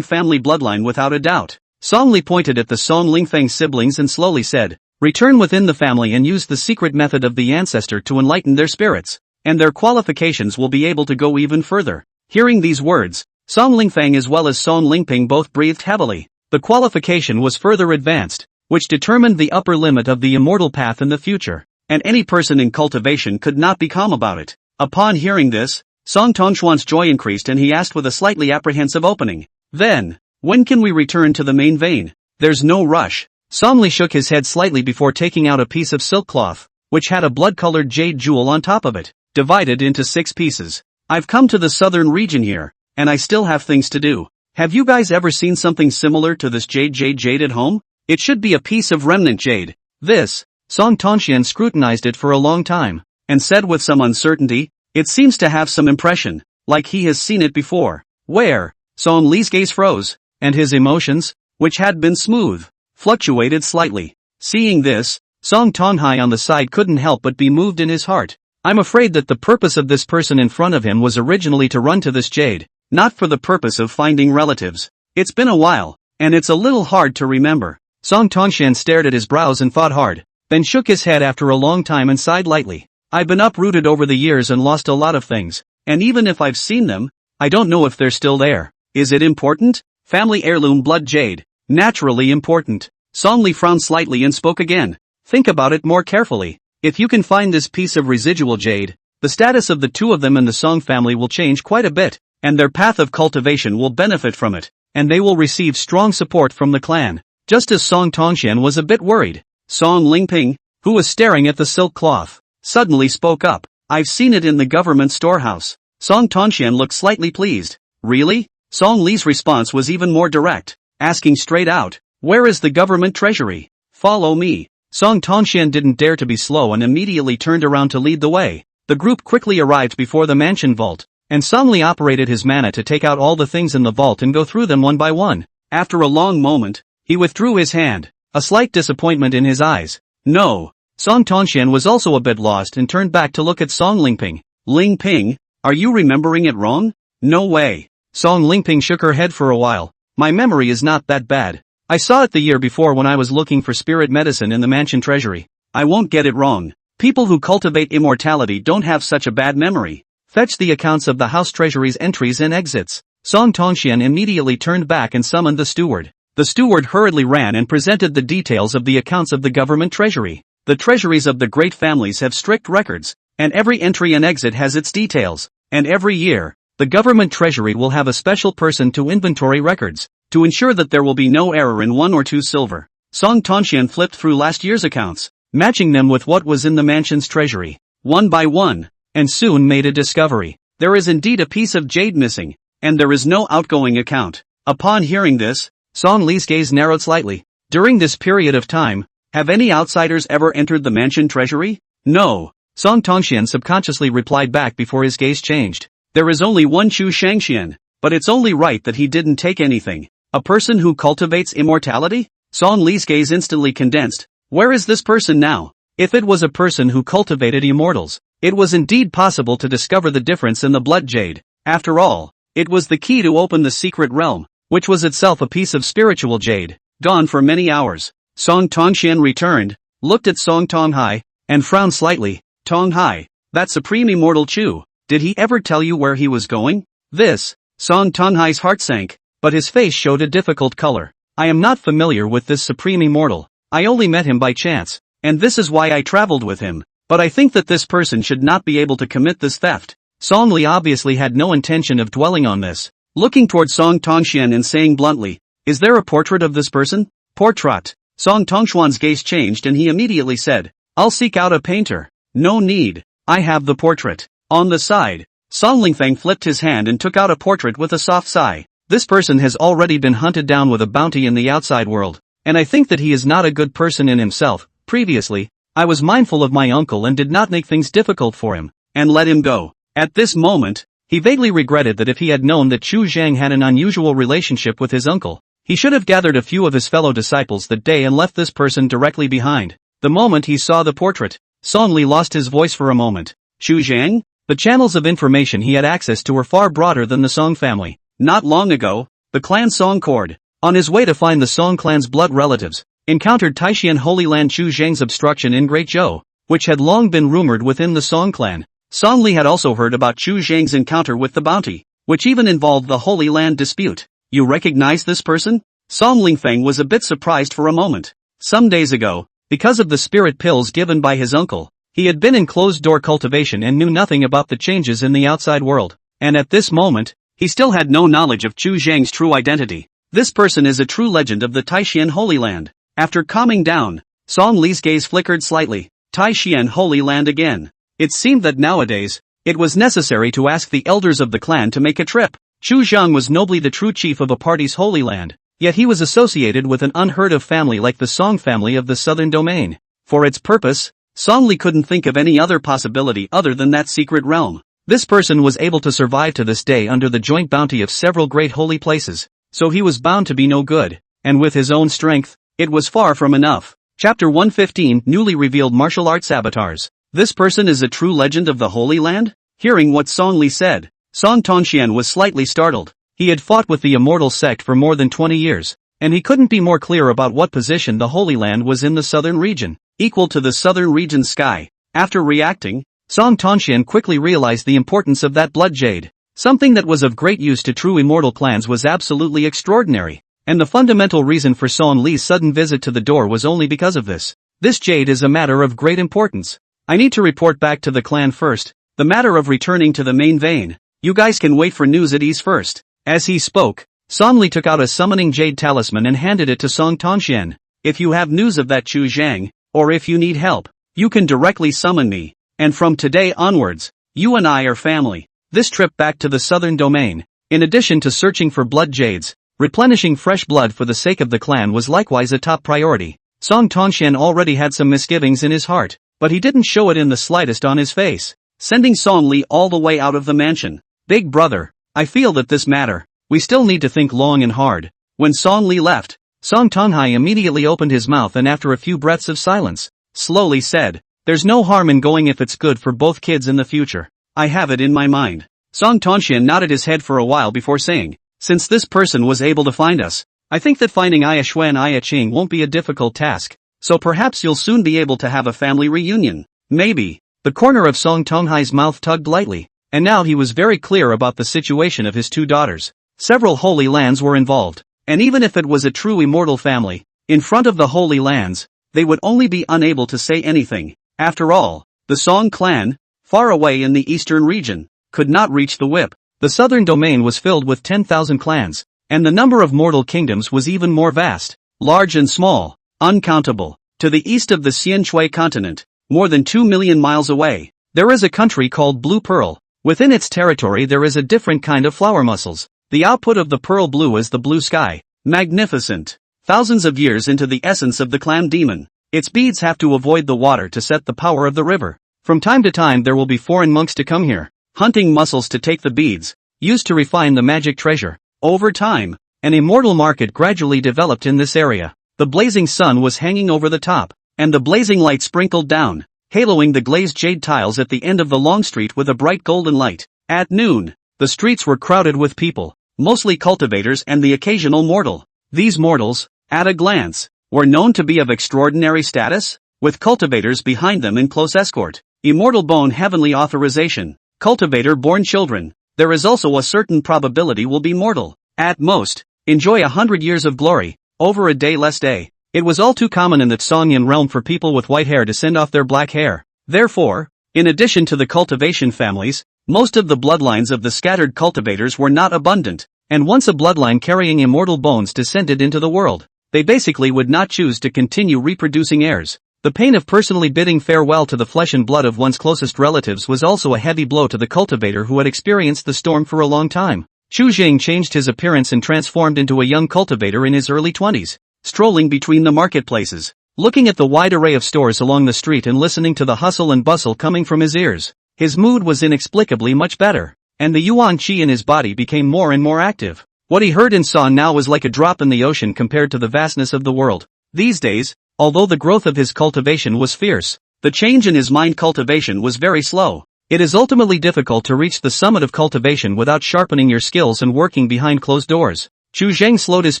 family bloodline without a doubt. Song Li pointed at the Song Lingfeng siblings and slowly said, return within the family and use the secret method of the ancestor to enlighten their spirits, and their qualifications will be able to go even further. Hearing these words, Song Lingfeng as well as Song Lingping both breathed heavily. The qualification was further advanced, which determined the upper limit of the immortal path in the future, and any person in cultivation could not be calm about it. Upon hearing this, Song Tongshuan's joy increased and he asked with a slightly apprehensive opening, then, when can we return to the main vein? There's no rush. Song Li shook his head slightly before taking out a piece of silk cloth, which had a blood-colored jade jewel on top of it, divided into 6 pieces. I've come to the southern region here, and I still have things to do. Have you guys ever seen something similar to this jade at home? It should be a piece of remnant jade. This, Song Tongxian scrutinized it for a long time, and said with some uncertainty, it seems to have some impression, like he has seen it before. Where? Song Li's gaze froze, and his emotions, which had been smooth, fluctuated slightly. Seeing this, Song Tonghai on the side couldn't help but be moved in his heart. I'm afraid that the purpose of this person in front of him was originally to run to this jade, not for the purpose of finding relatives. It's been a while, and it's a little hard to remember. Song Tongxian stared at his brows and thought hard, then shook his head after a long time and sighed lightly. I've been uprooted over the years and lost a lot of things, and even if I've seen them, I don't know if they're still there. Is it important? Family heirloom blood jade. Naturally important. Song Li frowned slightly and spoke again. Think about it more carefully. If you can find this piece of residual jade, the status of the two of them in the Song family will change quite a bit, and their path of cultivation will benefit from it, and they will receive strong support from the clan. Just as Song Tongxian was a bit worried, Song Lingping, who was staring at the silk cloth, suddenly spoke up. I've seen it in the government storehouse. Song Tongxian looked slightly pleased. Really? Song Li's response was even more direct, asking straight out, where is the government treasury? Follow me. Song Tongxian didn't dare to be slow and immediately turned around to lead the way. The group quickly arrived before the mansion vault, and Song Li operated his mana to take out all the things in the vault and go through them one by one. After a long moment, he withdrew his hand, a slight disappointment in his eyes. No. Song Tongxian was also a bit lost and turned back to look at Song Lingping. Lingping, are you remembering it wrong? No way. Song Lingping shook her head for a while. My memory is not that bad. I saw it the year before when I was looking for spirit medicine in the mansion treasury. I won't get it wrong. People who cultivate immortality don't have such a bad memory. Fetch the accounts of the house treasury's entries and exits. Song Tongxian immediately turned back and summoned the steward. The steward hurriedly ran and presented the details of the accounts of the government treasury. The treasuries of the great families have strict records, and every entry and exit has its details, and every year, the government treasury will have a special person to inventory records, to ensure that there will be no error in 1 or 2 silver. Song Tongxian flipped through last year's accounts, matching them with what was in the mansion's treasury, one by one, and soon made a discovery. There is indeed a piece of jade missing, and there is no outgoing account. Upon hearing this, Song Li's gaze narrowed slightly. During this period of time, have any outsiders ever entered the mansion treasury? No. Song Tongxian subconsciously replied back before his gaze changed. There is only one Chu Shangxian, but it's only right that he didn't take anything. A person who cultivates immortality? Song Li's gaze instantly condensed. Where is this person now? If it was a person who cultivated immortals, it was indeed possible to discover the difference in the blood jade. After all, it was the key to open the secret realm, which was itself a piece of spiritual jade, gone for many hours. Song Tongxian returned, looked at Song Tonghai, and frowned slightly. Tong Hai, that supreme immortal Chu, did he ever tell you where he was going? This, Song Tong Hai's heart sank, but his face showed a difficult color. I am not familiar with this supreme immortal, I only met him by chance, and this is why I traveled with him, but I think that this person should not be able to commit this theft. Song Li obviously had no intention of dwelling on this, looking toward Song Tongxian and saying bluntly, is there a portrait of this person? Portrait. Song Tongxuan's gaze changed and he immediately said, I'll seek out a painter. No need, I have the portrait. On the side, Song Lingfeng flipped his hand and took out a portrait with a soft sigh. This person has already been hunted down with a bounty in the outside world, and I think that he is not a good person in himself. Previously, I was mindful of my uncle and did not make things difficult for him, and let him go. At this moment, he vaguely regretted that if he had known that Chu Zhang had an unusual relationship with his uncle, he should have gathered a few of his fellow disciples that day and left this person directly behind. The moment he saw the portrait, Song Li lost his voice for a moment. Chu Zhang? The channels of information he had access to were far broader than the Song family. Not long ago, the clan Song Cord, on his way to find the Song clan's blood relatives, encountered Taishan Holy Land Chu Zhang's obstruction in Great Zhou, which had long been rumored within the Song clan. Song Li had also heard about Chu Zhang's encounter with the bounty, which even involved the Holy Land dispute. You recognize this person? Song Lingfeng was a bit surprised for a moment. Some days ago, because of the spirit pills given by his uncle, he had been in closed-door cultivation and knew nothing about the changes in the outside world, and at this moment, he still had no knowledge of Chu Zhang's true identity. This person is a true legend of the Taishan Holy Land. After calming down, Song Li's gaze flickered slightly. Taishan Holy Land again. It seemed that nowadays, it was necessary to ask the elders of the clan to make a trip. Chu Zhang was nobly the true chief of a party's Holy Land, yet he was associated with an unheard-of family like the Song family of the southern domain. For its purpose, Song Li couldn't think of any other possibility other than that secret realm. This person was able to survive to this day under the joint bounty of several great holy places, so he was bound to be no good, and with his own strength, it was far from enough. Chapter 115 Newly Revealed Martial Arts Avatars. This person is a true legend of the Holy Land? Hearing what Song Li said, Song Tongxian was slightly startled. He had fought with the immortal sect for more than 20 years, and he couldn't be more clear about what position the Holy Land was in the southern region, equal to the southern region's sky. After reacting, Song Tongxian quickly realized the importance of that blood jade. Something that was of great use to true immortal clans was absolutely extraordinary, and the fundamental reason for Song Li's sudden visit to the door was only because of this. This jade is a matter of great importance. I need to report back to the clan first. The matter of returning to the main vein. You guys can wait for news at ease first. As he spoke, Song Li took out a summoning jade talisman and handed it to Song Tongxian. If you have news of that Chu Zhang, or if you need help, you can directly summon me. And from today onwards, you and I are family. This trip back to the southern domain, in addition to searching for blood jades, replenishing fresh blood for the sake of the clan was likewise a top priority. Song Tongxian already had some misgivings in his heart, but he didn't show it in the slightest on his face, sending Song Li all the way out of the mansion. Big brother, I feel that this matter, we still need to think long and hard. When Song Li left, Song Tonghai immediately opened his mouth and after a few breaths of silence, slowly said, there's no harm in going if it's good for both kids in the future. I have it in my mind. Song Tongxian nodded his head for a while before saying, since this person was able to find us, I think that finding Aya Xue and Aya Qing won't be a difficult task, so perhaps you'll soon be able to have a family reunion. Maybe. The corner of Song Tonghai's mouth tugged lightly, and now he was very clear about the situation of his two daughters. Several holy lands were involved, and even if it was a true immortal family, in front of the holy lands, they would only be unable to say anything. After all, the Song clan, far away in the eastern region, could not reach the whip. The southern domain was filled with 10,000 clans, and the number of mortal kingdoms was even more vast, large and small, uncountable. To the east of the Xianshui continent, more than 2 million miles away, there is a country called Blue Pearl. Within its territory there is a different kind of flower mussels. The output of the pearl blue is the blue sky. Magnificent. Thousands of years into the essence of the clam demon, its beads have to avoid the water to set the power of the river. From time to time there will be foreign monks to come here, hunting mussels to take the beads, used to refine the magic treasure. Over time, an immortal market gradually developed in this area. The blazing sun was hanging over the top, and the blazing light sprinkled down, haloing the glazed jade tiles at the end of the long street with a bright golden light. At noon, the streets were crowded with people, mostly cultivators and the occasional mortal. These mortals, at a glance, were known to be of extraordinary status. with cultivators behind them in close escort. Immortal bone heavenly authorization. Cultivator-born children. There is also a certain probability will be mortal. At most, enjoy 100 years of glory, over a day less day. It was all too common in the Songyan realm for people with white hair to send off their black hair. Therefore, in addition to the cultivation families, most of the bloodlines of the scattered cultivators were not abundant, and once a bloodline carrying immortal bones descended into the world, they basically would not choose to continue reproducing heirs. The pain of personally bidding farewell to the flesh and blood of one's closest relatives was also a heavy blow to the cultivator who had experienced the storm for a long time. Chu Zhang changed his appearance and transformed into a young cultivator in his early 20s, strolling between the marketplaces, looking at the wide array of stores along the street and listening to the hustle and bustle coming from his ears. His mood was inexplicably much better, and the yuan qi in his body became more and more active. What he heard and saw now was like a drop in the ocean compared to the vastness of the world. These days, although the growth of his cultivation was fierce, the change in his mind cultivation was very slow. It is ultimately difficult to reach the summit of cultivation without sharpening your skills and working behind closed doors. Chu Zhang slowed his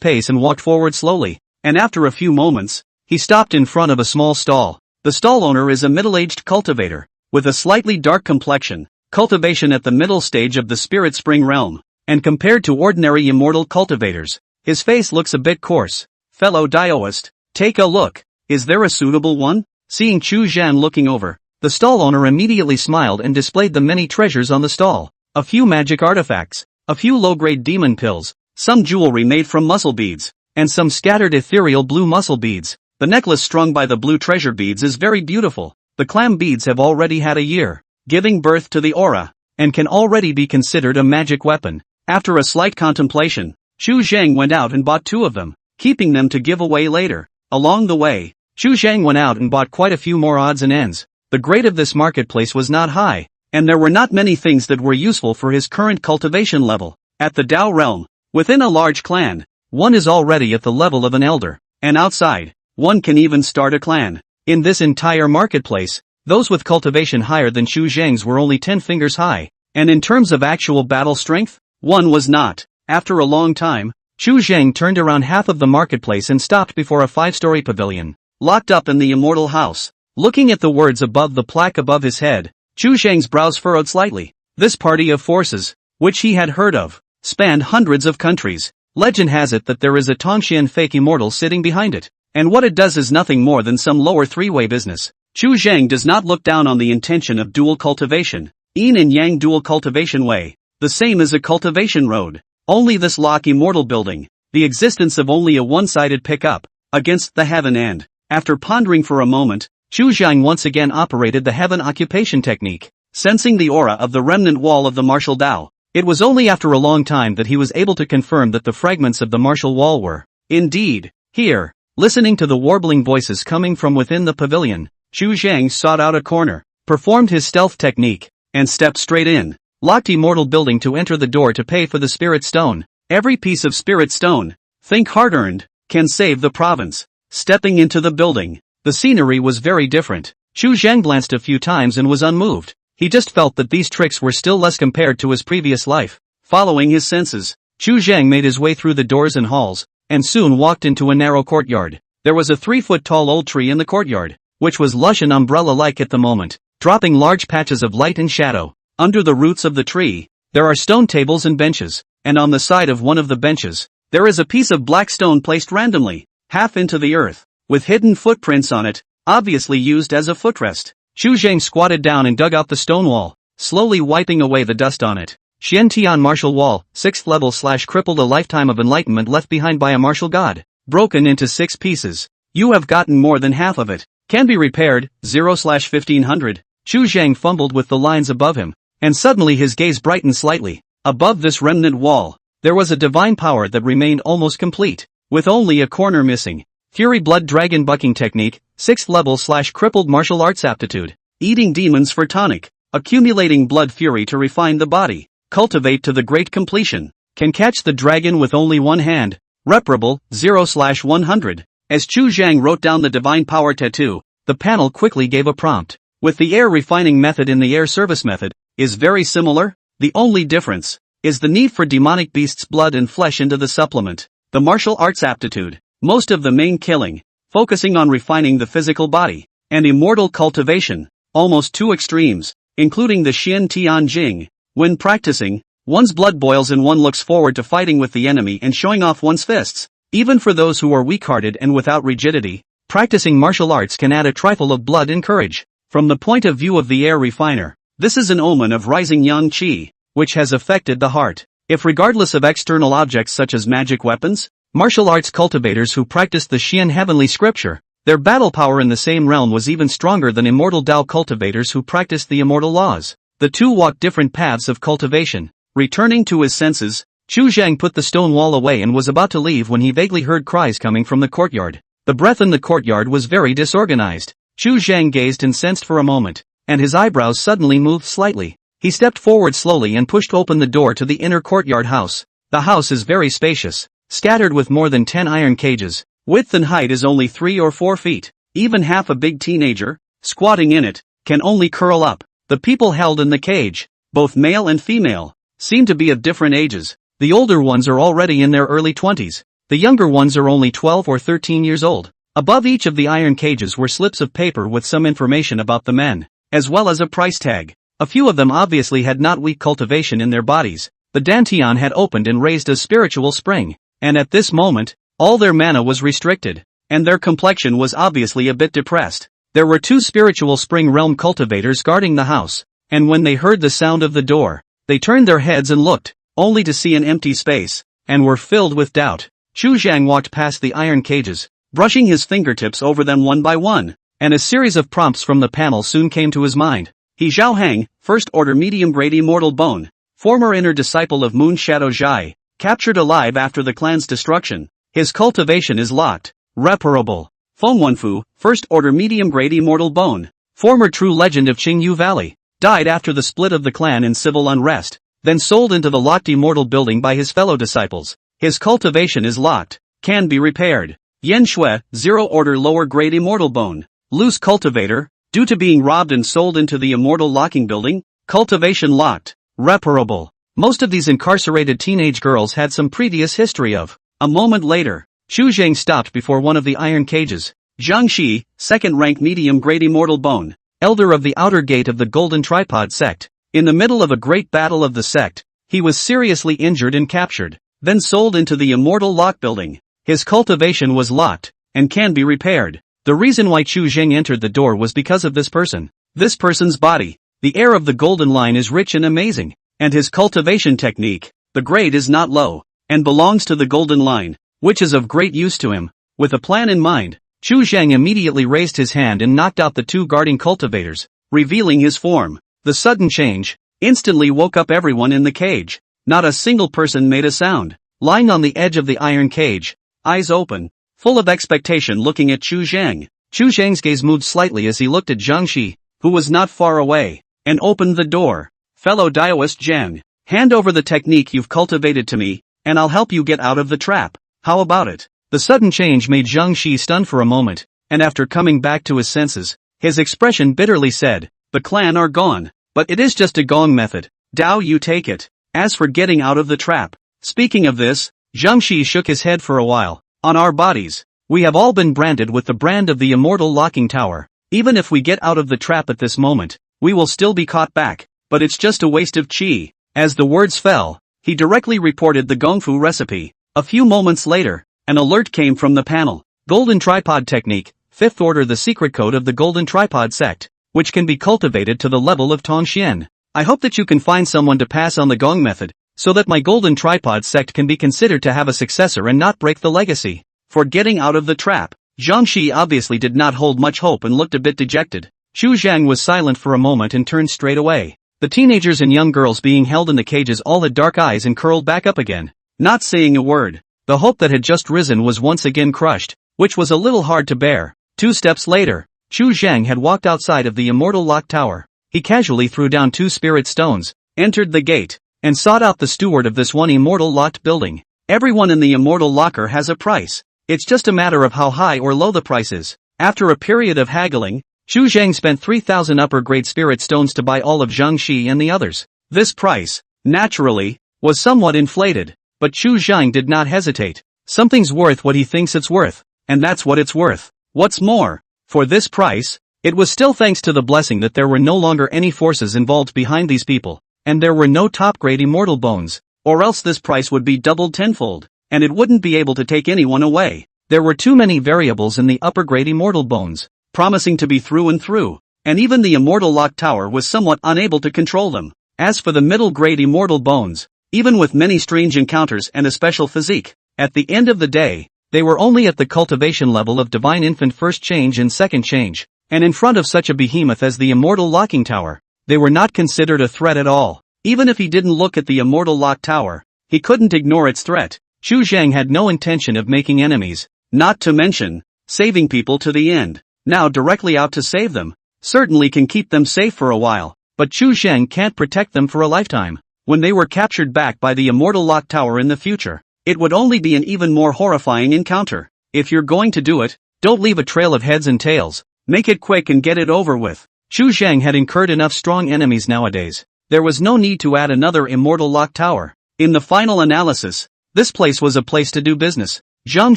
pace and walked forward slowly, and after a few moments, he stopped in front of a small stall. The stall owner is a middle-aged cultivator, with a slightly dark complexion, cultivation at the middle stage of the spirit spring realm, and compared to ordinary immortal cultivators, his face looks a bit coarse. Fellow Daoist, take a look, is there a suitable one? Seeing Chu Zhan looking over, the stall owner immediately smiled and displayed the many treasures on the stall. A few magic artifacts, a few low-grade demon pills, some jewelry made from muscle beads, and some scattered ethereal blue muscle beads. The necklace strung by the blue treasure beads is very beautiful. The clam beads have already had a year, giving birth to the aura, and can already be considered a magic weapon. After a slight contemplation, Chu Zhang went out and bought 2 of them, keeping them to give away later. Along the way, Chu Zhang went out and bought quite a few more odds and ends. The grade of this marketplace was not high, and there were not many things that were useful for his current cultivation level. At the Dao realm, within a large clan, one is already at the level of an elder, and outside, one can even start a clan. In this entire marketplace, those with cultivation higher than Chu Zhang's were only 10 fingers high, and in terms of actual battle strength, one was not. After a long time, Chu Zhang turned around half of the marketplace and stopped before a 5-story pavilion, locked up in the immortal house. Looking at the words above the plaque above his head, Chu Zhang's brows furrowed slightly. This party of forces, which he had heard of, spanned hundreds of countries. Legend has it that there is a Tongxian fake immortal sitting behind it, and what it does is nothing more than some lower three-way business. Chu Zhang does not look down on the intention of dual cultivation. Yin and Yang dual cultivation way, the same as a cultivation road. Only this lock immortal building, the existence of only a one-sided pickup, against the heaven and, after pondering for a moment, Chu Zhang once again operated the heaven occupation technique, sensing the aura of the remnant wall of the martial Dao. It was only after a long time that he was able to confirm that the fragments of the martial wall were, indeed, here. Listening to the warbling voices coming from within the pavilion, Chu Zhang sought out a corner, performed his stealth technique, and stepped straight in. Locked immortal building to enter the door to pay for the spirit stone. Every piece of spirit stone, think hard-earned, can save the province. Stepping into the building, the scenery was very different. Chu Zhang glanced a few times and was unmoved. He just felt that these tricks were still less compared to his previous life. Following his senses, Chu Zhang made his way through the doors and halls, and soon walked into a narrow courtyard. There was a 3-foot-tall old tree in the courtyard, which was lush and umbrella-like at the moment, dropping large patches of light and shadow. Under the roots of the tree, there are stone tables and benches, and on the side of one of the benches, there is a piece of black stone placed randomly, half into the earth, with hidden footprints on it, obviously used as a footrest. Chu Zhang squatted down and dug out the stone wall, slowly wiping away the dust on it. Xian Tian Martial Wall, 6th level / crippled, a lifetime of enlightenment left behind by a martial god, broken into 6 pieces. You have gotten more than half of it. Can be repaired, 0/1500. Chu Zhang fumbled with the lines above him, and suddenly his gaze brightened slightly. Above this remnant wall, there was a divine power that remained almost complete, with only a corner missing. Fury Blood Dragon Bucking Technique, 6th level / crippled martial arts aptitude. Eating demons for tonic, accumulating blood fury to refine the body, cultivate to the great completion. Can catch the dragon with only one hand, reparable, 0/100. As Chu Zhang wrote down the divine power tattoo, the panel quickly gave a prompt. With the air refining method in the air service method, is very similar. The only difference is the need for demonic beasts' blood and flesh into the supplement. The martial arts aptitude, most of the main killing, focusing on refining the physical body, and immortal cultivation, almost two extremes, including the Xian Tian Jing. When practicing, one's blood boils and one looks forward to fighting with the enemy and showing off one's fists. Even for those who are weak-hearted and without rigidity, practicing martial arts can add a trifle of blood and courage. From the point of view of the air refiner, this is an omen of rising yang qi, which has affected the heart. If regardless of external objects such as magic weapons, martial arts cultivators who practiced the Xian heavenly scripture, their battle power in the same realm was even stronger than immortal Dao cultivators who practiced the immortal laws. The two walked different paths of cultivation. Returning to his senses, Chu Zhang put the stone wall away and was about to leave when he vaguely heard cries coming from the courtyard. The breath in the courtyard was very disorganized. Chu Zhang gazed and sensed for a moment, and his eyebrows suddenly moved slightly. He stepped forward slowly and pushed open the door to the inner courtyard house. The house is very spacious, scattered with more than 10 iron cages. Width and height is only 3 or 4 feet. Even half a big teenager, squatting in it, can only curl up. The people held in the cage, both male and female, seem to be of different ages. The older ones are already in their early 20s. The younger ones are only 12 or 13 years old. Above each of the iron cages were slips of paper with some information about the men, as well as a price tag. A few of them obviously had not weak cultivation in their bodies. The dantian had opened and raised a spiritual spring, and at this moment, all their mana was restricted, and their complexion was obviously a bit depressed. There were 2 spiritual spring realm cultivators guarding the house, and when they heard the sound of the door, they turned their heads and looked, only to see an empty space, and were filled with doubt. Chu Zhang walked past the iron cages, brushing his fingertips over them one by one, and a series of prompts from the panel soon came to his mind. He Zhao Hang, First Order Medium Grade Immortal Bone, former inner disciple of Moon Shadow Zhai, captured alive after the clan's destruction. His cultivation is locked. Reparable. Feng Wenfu, First Order Medium Grade Immortal Bone, former true legend of Qingyu Valley, died after the split of the clan in civil unrest, then sold into the locked immortal building by his fellow disciples. His cultivation is locked, can be repaired. Yan Shui, 0 Order Lower Grade Immortal Bone, loose cultivator, due to being robbed and sold into the immortal locking building, cultivation locked. Reparable. Most of these incarcerated teenage girls had some previous history of. A moment later, Chu Zhang stopped before one of the iron cages. Zhang Shi, 2nd rank medium grade immortal bone, elder of the outer gate of the Golden Tripod sect. In the middle of a great battle of the sect, he was seriously injured and captured, then sold into the immortal lock building. His cultivation was locked, and can be repaired. The reason why Chu Zhang entered the door was because of this person. This person's body, the heir of the golden line, is rich and amazing, and his cultivation technique, the grade is not low, and belongs to the golden line, which is of great use to him. With a plan in mind, Chu Zhang immediately raised his hand and knocked out the 2 guarding cultivators, revealing his form. The sudden change instantly woke up everyone in the cage. Not a single person made a sound. Lying on the edge of the iron cage, eyes open, full of expectation looking at Chu Zhang. Chu Zhang's gaze moved slightly as he looked at Zhang Shi, who was not far away, and opened the door. Fellow Daoist Zhang, hand over the technique you've cultivated to me, and I'll help you get out of the trap. How about it? The sudden change made Zhang Shi stun for a moment, and after coming back to his senses, his expression bitterly said, "The clan are gone, but it is just a gong method. Dao, you take it. As for getting out of the trap." Speaking of this, Zhang Shi shook his head for a while. "On our bodies, we have all been branded with the brand of the immortal locking tower. Even if we get out of the trap at this moment, we will still be caught back, but it's just a waste of qi." As the words fell, he directly reported the gongfu recipe. A few moments later, an alert came from the panel. Golden Tripod Technique, 5th Order, the secret code of the Golden Tripod sect, which can be cultivated to the level of Tongxian. I hope that you can find someone to pass on the gong method, so that my Golden Tripod sect can be considered to have a successor and not break the legacy. For getting out of the trap, Zhang Shi obviously did not hold much hope and looked a bit dejected. Chu Zhang was silent for a moment and turned straight away. The teenagers and young girls being held in the cages all had dark eyes and curled back up again, not saying a word. The hope that had just risen was once again crushed, which was a little hard to bear. 2 steps later, Chu Zhang had walked outside of the immortal lock tower. He casually threw down 2 spirit stones, entered the gate, and sought out the steward of this one immortal locked building. Everyone in the immortal locker has a price. It's just a matter of how high or low the price is. After a period of haggling, Chu Zhang spent 3,000 upper grade spirit stones to buy all of Zhang Shi and the others. This price, naturally, was somewhat inflated, but Chu Zhang did not hesitate. Something's worth what he thinks it's worth, and that's what it's worth. What's more, for this price, It was still thanks to the blessing that there were no longer any forces involved behind these people, and there were no top-grade immortal bones, or else this price would be doubled tenfold, and it wouldn't be able to take anyone away. There were too many variables in the upper-grade immortal bones, promising to be through and through, and even the immortal lock tower was somewhat unable to control them. As for the middle-grade immortal bones, even with many strange encounters and a special physique, at the end of the day, they were only at the cultivation level of divine infant first change and second change. And in front of such a behemoth as the immortal locking tower, they were not considered a threat at all. Even if he didn't look at the immortal lock tower, he couldn't ignore its threat. Chu Zhang had no intention of making enemies, not to mention saving people to the end. Now directly out to save them, certainly can keep them safe for a while, but Chu Zhang can't protect them for a lifetime. When they were captured back by the immortal lock tower in the future, it would only be an even more horrifying encounter. If you're going to do it, don't leave a trail of heads and tails. Make it quick and get it over with. Chu Zhang had incurred enough strong enemies nowadays. There was no need to add another immortal lock tower. In the final analysis, this place was a place to do business. Zhang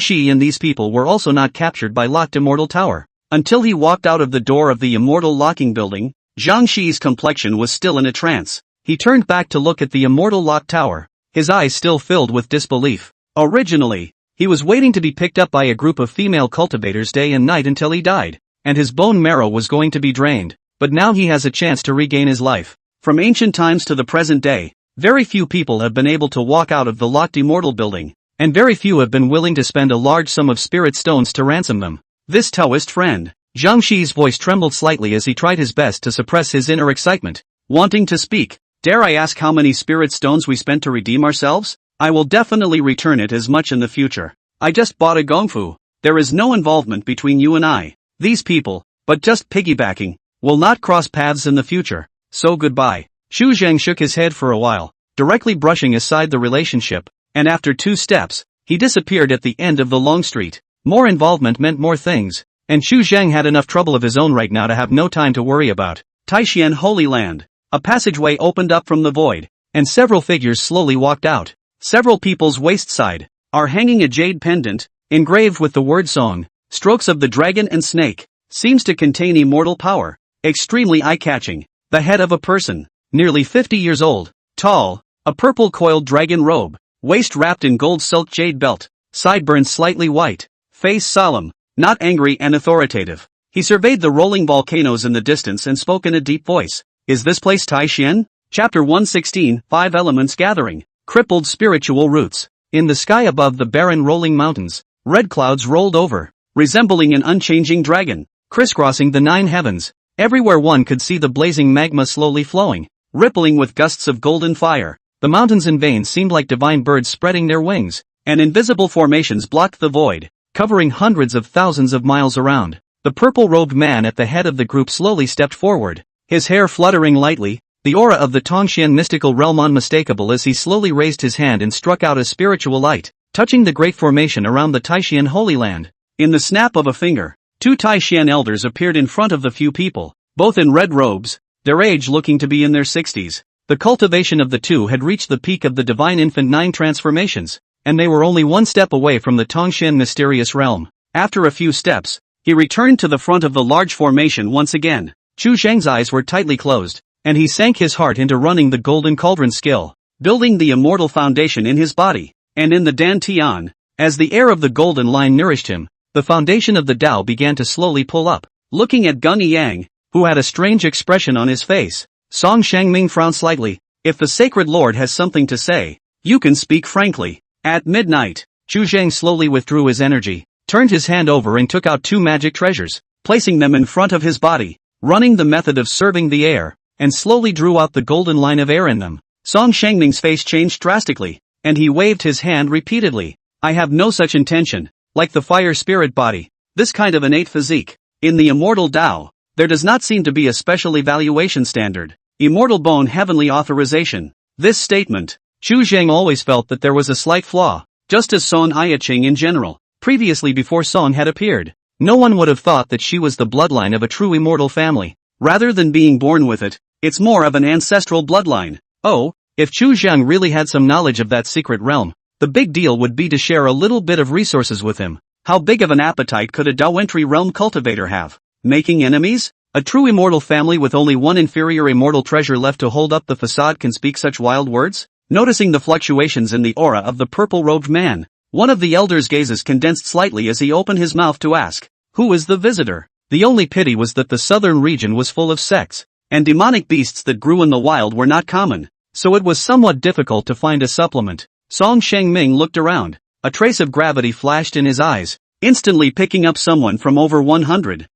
Shi and these people were also not captured by locked immortal tower. Until he walked out of the door of the immortal locking building, Zhang Shi's complexion was still in a trance. He turned back to look at the immortal lock tower, his eyes still filled with disbelief. Originally, he was waiting to be picked up by a group of female cultivators day and night until he died, and his bone marrow was going to be drained, but now he has a chance to regain his life. From ancient times to the present day, very few people have been able to walk out of the locked immortal building, and very few have been willing to spend a large sum of spirit stones to ransom them. This Taoist friend. Zhang Shi's voice trembled slightly as he tried his best to suppress his inner excitement, wanting to speak. Dare I ask how many spirit stones we spent to redeem ourselves? I will definitely return it as much in the future. I just bought a gongfu. There is no involvement between you and I. These people, but just piggybacking, will not cross paths in the future, so goodbye. Chu Zhang shook his head for a while, directly brushing aside the relationship, and after 2 steps, he disappeared at the end of the long street. More involvement meant more things, and Chu Zhang had enough trouble of his own right now to have no time to worry about. Taishan Holy Land. A passageway opened up from the void, and several figures slowly walked out. Several people's waist side are hanging a jade pendant, engraved with the word song. Strokes of the dragon and snake, seems to contain immortal power, extremely eye-catching. The head of a person, nearly 50 years old, tall, a purple coiled dragon robe, waist wrapped in gold silk jade belt, sideburns slightly white, face solemn, not angry and authoritative. He surveyed the rolling volcanoes in the distance and spoke in a deep voice. Is this place Taishan? Chapter 116, 5 Elements Gathering, Crippled Spiritual Roots. In the sky above the barren rolling mountains, red clouds rolled over, resembling an unchanging dragon, crisscrossing the 9 heavens. Everywhere one could see the blazing magma slowly flowing, rippling with gusts of golden fire. The mountains and veins seemed like divine birds spreading their wings, and invisible formations blocked the void, covering hundreds of thousands of miles around. The purple-robed man at the head of the group slowly stepped forward, his hair fluttering lightly, the aura of the Tongxian mystical realm unmistakable as he slowly raised his hand and struck out a spiritual light, touching the great formation around the Taishan Holy Land. In the snap of a finger, 2 Taishan elders appeared in front of the few people, both in red robes, their age looking to be in their 60s. The cultivation of the two had reached the peak of the divine infant 9 transformations, and they were only 1 step away from the Tongxian mysterious realm. After a few steps, he returned to the front of the large formation once again. Chu Zhang's eyes were tightly closed, and he sank his heart into running the golden cauldron skill, building the immortal foundation in his body, and in the Dan Tian. As the air of the golden line nourished him, the foundation of the Tao began to slowly pull up. Looking at Gung Yang, who had a strange expression on his face, Song Shangming frowned slightly. If the sacred lord has something to say, you can speak frankly. At midnight, Chu Zhang slowly withdrew his energy, turned his hand over and took out 2 magic treasures, placing them in front of his body, running the method of serving the air, and slowly drew out the golden line of air in them. Song Shangming's face changed drastically, and he waved his hand repeatedly. I have no such intention. Like the fire spirit body, this kind of innate physique, in the immortal Tao, there does not seem to be a special evaluation standard. Immortal bone heavenly authorization. This statement, Chu Zhang always felt that there was a slight flaw, just as Song Yiqing in general. Previously before Song had appeared, no one would have thought that she was the bloodline of a true immortal family. Rather than being born with it, it's more of an ancestral bloodline. Oh, if Chu Zhang really had some knowledge of that secret realm, the big deal would be to share a little bit of resources with him. How big of an appetite could a Dao entry realm cultivator have? Making enemies? A true immortal family with only one inferior immortal treasure left to hold up the facade can speak such wild words? Noticing the fluctuations in the aura of the purple-robed man, one of the elders' gazes condensed slightly as he opened his mouth to ask, "Who is the visitor?" The only pity was that the southern region was full of sects, and demonic beasts that grew in the wild were not common, so it was somewhat difficult to find a supplement. Song Shengming looked around. A trace of gravity flashed in his eyes, instantly picking up someone from over 100,000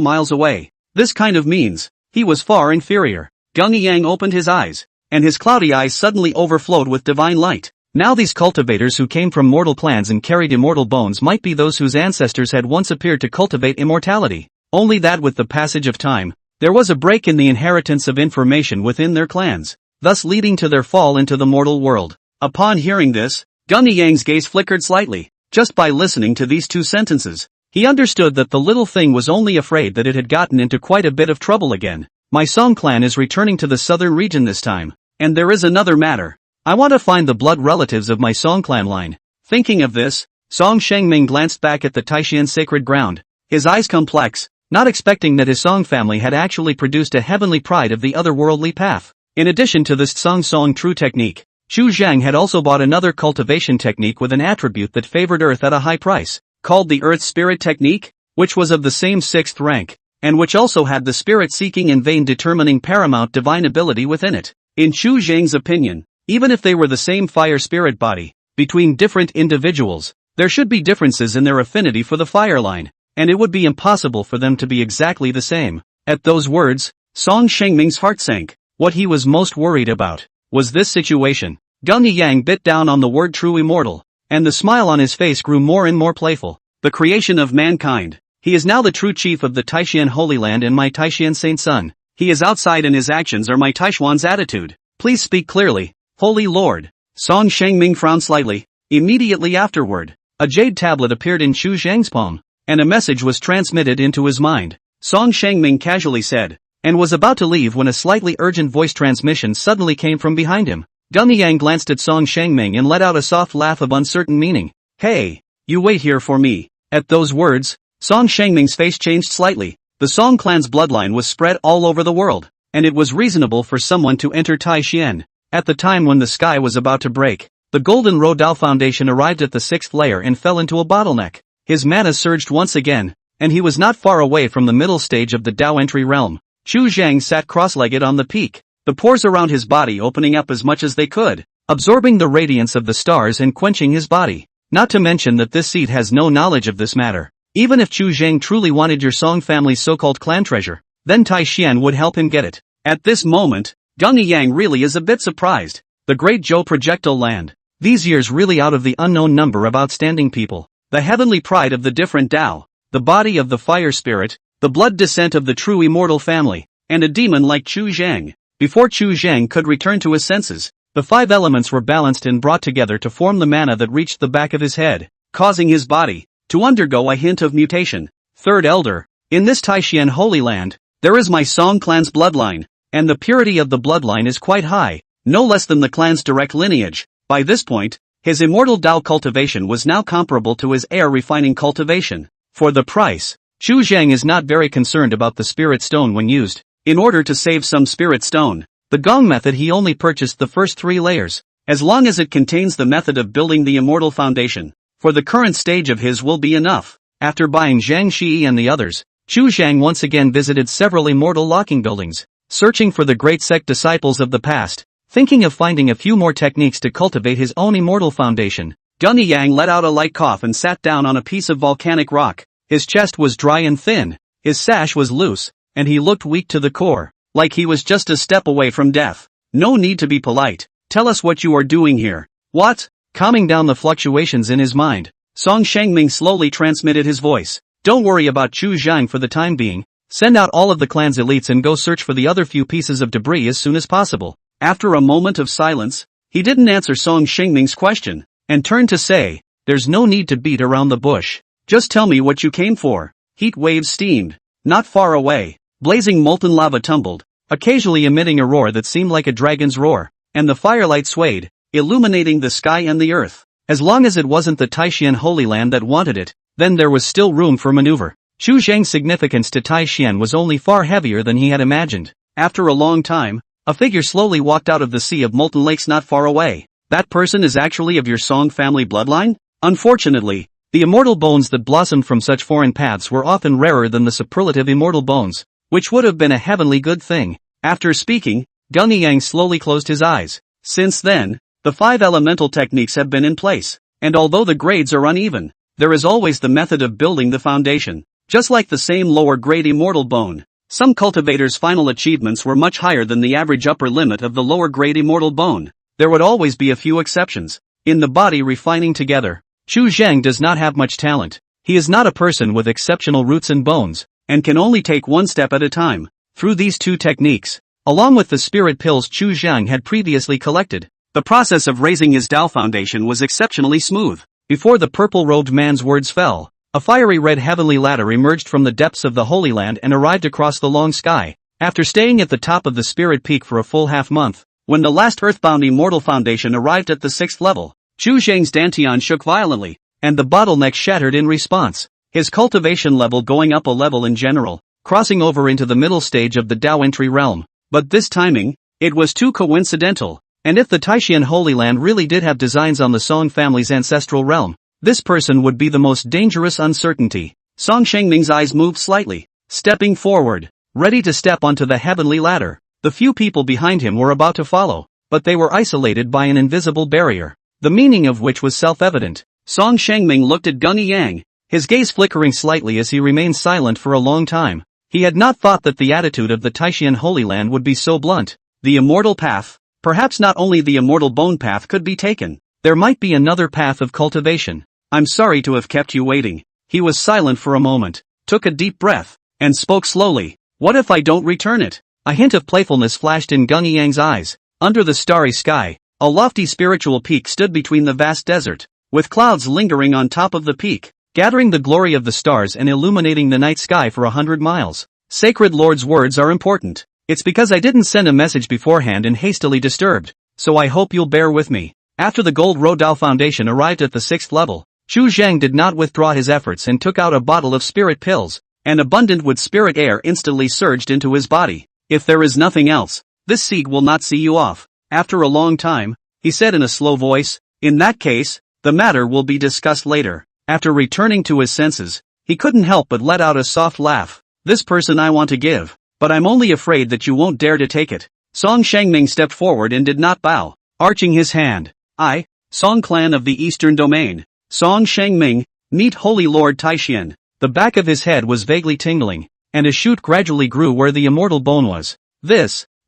miles away. This kind of means he was far inferior. Gung Yang opened his eyes, and his cloudy eyes suddenly overflowed with divine light. Now these cultivators who came from mortal clans and carried immortal bones might be those whose ancestors had once appeared to cultivate immortality. Only that with the passage of time, there was a break in the inheritance of information within their clans, thus leading to their fall into the mortal world. Upon hearing this, Gung Yang's gaze flickered slightly. Just by listening to these two sentences, he understood that the little thing was only afraid that it had gotten into quite a bit of trouble again. My Song clan is returning to the southern region this time, and there is another matter. I want to find the blood relatives of my Song clan line. Thinking of this, Song Shengming glanced back at the Taishan sacred ground, his eyes complex, not expecting that his Song family had actually produced a heavenly pride of the otherworldly path. In addition to this Song true technique, Chu Zhang had also bought another cultivation technique with an attribute that favored Earth at a high price, called the Earth Spirit Technique, which was of the same 6th rank, and which also had the spirit-seeking and vein-determining paramount divine ability within it. In Chu Zhang's opinion, even if they were the same fire spirit body, between different individuals, there should be differences in their affinity for the fire line, and it would be impossible for them to be exactly the same. At those words, Song Shengming's heart sank. What he was most worried about was this situation. Gung Yang bit down on the word true immortal, and the smile on his face grew more and more playful. The creation of mankind. He is now the true chief of the Taishan Holy Land and my Taishan Saint Son. He is outside and his actions are my Taishuan's attitude. Please speak clearly, Holy Lord. Song Shengming frowned slightly. Immediately afterward, a jade tablet appeared in Chu Zhang's palm, and a message was transmitted into his mind. Song Shengming casually said, and was about to leave when a slightly urgent voice transmission suddenly came from behind him. Gung Yang glanced at Song Shengming and let out a soft laugh of uncertain meaning. Hey, you wait here for me. At those words, Song Shengming's face changed slightly. The Song clan's bloodline was spread all over the world, and it was reasonable for someone to enter Taishan. At the time when the sky was about to break, the Golden Ro Dao Foundation arrived at the 6th layer and fell into a bottleneck. His mana surged once again, and he was not far away from the middle stage of the Dao entry realm. Chu Zhang sat cross-legged on the peak, the pores around his body opening up as much as they could, absorbing the radiance of the stars and quenching his body. Not to mention that this seat has no knowledge of this matter. Even if Chu Zhang truly wanted your Song family's so-called clan treasure, then Taishan would help him get it. At this moment, Gung Yang really is a bit surprised. The Great Zhou Projectile Land. These years really out of the unknown number of outstanding people. The heavenly pride of the different Dao, the body of the fire spirit, the blood descent of the true immortal family, and a demon like Chu Zhang. Before Chu Zhang could return to his senses, the 5 elements were balanced and brought together to form the mana that reached the back of his head, causing his body to undergo a hint of mutation. Third Elder, in this Taishan Holy Land, there is my Song clan's bloodline, and the purity of the bloodline is quite high, no less than the clan's direct lineage. By this point, his immortal Dao cultivation was now comparable to his air refining cultivation. For the price, Chu Zhang is not very concerned about the spirit stone when used. In order to save some spirit stone, the Gong method he only purchased the first 3 layers, as long as it contains the method of building the immortal foundation. For the current stage of his will be enough. After buying Zhang Shi and the others, Chu Zhang once again visited several immortal locking buildings, searching for the great sect disciples of the past, thinking of finding a few more techniques to cultivate his own immortal foundation. Gung Yang let out a light cough and sat down on a piece of volcanic rock. His chest was dry and thin, his sash was loose, and he looked weak to the core, like he was just a step away from death. No need to be polite. Tell us what you are doing here. What? Calming down the fluctuations in his mind, Song Shengming slowly transmitted his voice. Don't worry about Chu Zhang for the time being. Send out all of the clan's elites and go search for the other few pieces of debris as soon as possible. After a moment of silence, he didn't answer Song Shengming's question, and turned to say, there's no need to beat around the bush. Just tell me what you came for. Heat waves steamed. Not far away, blazing molten lava tumbled, occasionally emitting a roar that seemed like a dragon's roar, and the firelight swayed, illuminating the sky and the earth. As long as it wasn't the Taishan Holy Land that wanted it, then there was still room for maneuver. Chu Zhang's significance to Tai Xian was only far heavier than he had imagined. After a long time, a figure slowly walked out of the sea of molten lakes not far away. That person is actually of your Song family bloodline? Unfortunately, the immortal bones that blossomed from such foreign paths were often rarer than the superlative immortal bones, which would have been a heavenly good thing. After speaking, Gung Yang slowly closed his eyes. Since then, the 5 elemental techniques have been in place, and although the grades are uneven, there is always the method of building the foundation. Just like the same lower grade immortal bone, some cultivators' final achievements were much higher than the average upper limit of the lower grade immortal bone. There would always be a few exceptions. In the body refining together, Chu Zhang does not have much talent. He is not a person with exceptional roots and bones, and can only take one step at a time. Through these 2 techniques, along with the spirit pills Chu Zhang had previously collected, the process of raising his Dao foundation was exceptionally smooth. Before the purple-robed man's words fell, a fiery red heavenly ladder emerged from the depths of the Holy Land and arrived across the long sky. After staying at the top of the Spirit Peak for a full half-month, when the last earthbound immortal foundation arrived at the 6th level, Chu Zhang's dantian shook violently, and the bottleneck shattered in response, his cultivation level going up a level in general, crossing over into the middle stage of the Dao entry realm. But this timing, it was too coincidental, and if the Taishan Holy Land really did have designs on the Song family's ancestral realm, this person would be the most dangerous uncertainty. Song Shengming's eyes moved slightly, stepping forward, ready to step onto the heavenly ladder. The few people behind him were about to follow, but they were isolated by an invisible barrier, the meaning of which was self-evident. Song Shengming looked at Gung Yang, his gaze flickering slightly as he remained silent for a long time. He had not thought that the attitude of the Taishan Holy Land would be so blunt. The immortal path, perhaps not only the immortal bone path could be taken. There might be another path of cultivation. I'm sorry to have kept you waiting. He was silent for a moment, took a deep breath, and spoke slowly. What if I don't return it? A hint of playfulness flashed in Gung Yang's eyes. Under the starry sky, a lofty spiritual peak stood between the vast desert, with clouds lingering on top of the peak, gathering the glory of the stars and illuminating the night sky for 100 miles. Sacred Lord's words are important. It's because I didn't send a message beforehand and hastily disturbed, so I hope you'll bear with me. After the Gold Rodao Foundation arrived at the 6th level, Chu Zhang did not withdraw his efforts and took out a bottle of spirit pills, and abundant with spirit air instantly surged into his body. If there is nothing else, this seed will not see you off. After a long time, he said in a slow voice, in that case, the matter will be discussed later. After returning to his senses, he couldn't help but let out a soft laugh. This person I want to give, but I'm only afraid that you won't dare to take it. Song Shengming stepped forward and did not bow, arching his hand. I, Song clan of the Eastern Domain, Song Shengming, meet Holy Lord Taishan. The back of his head was vaguely tingling, and a shoot gradually grew where the immortal bone was.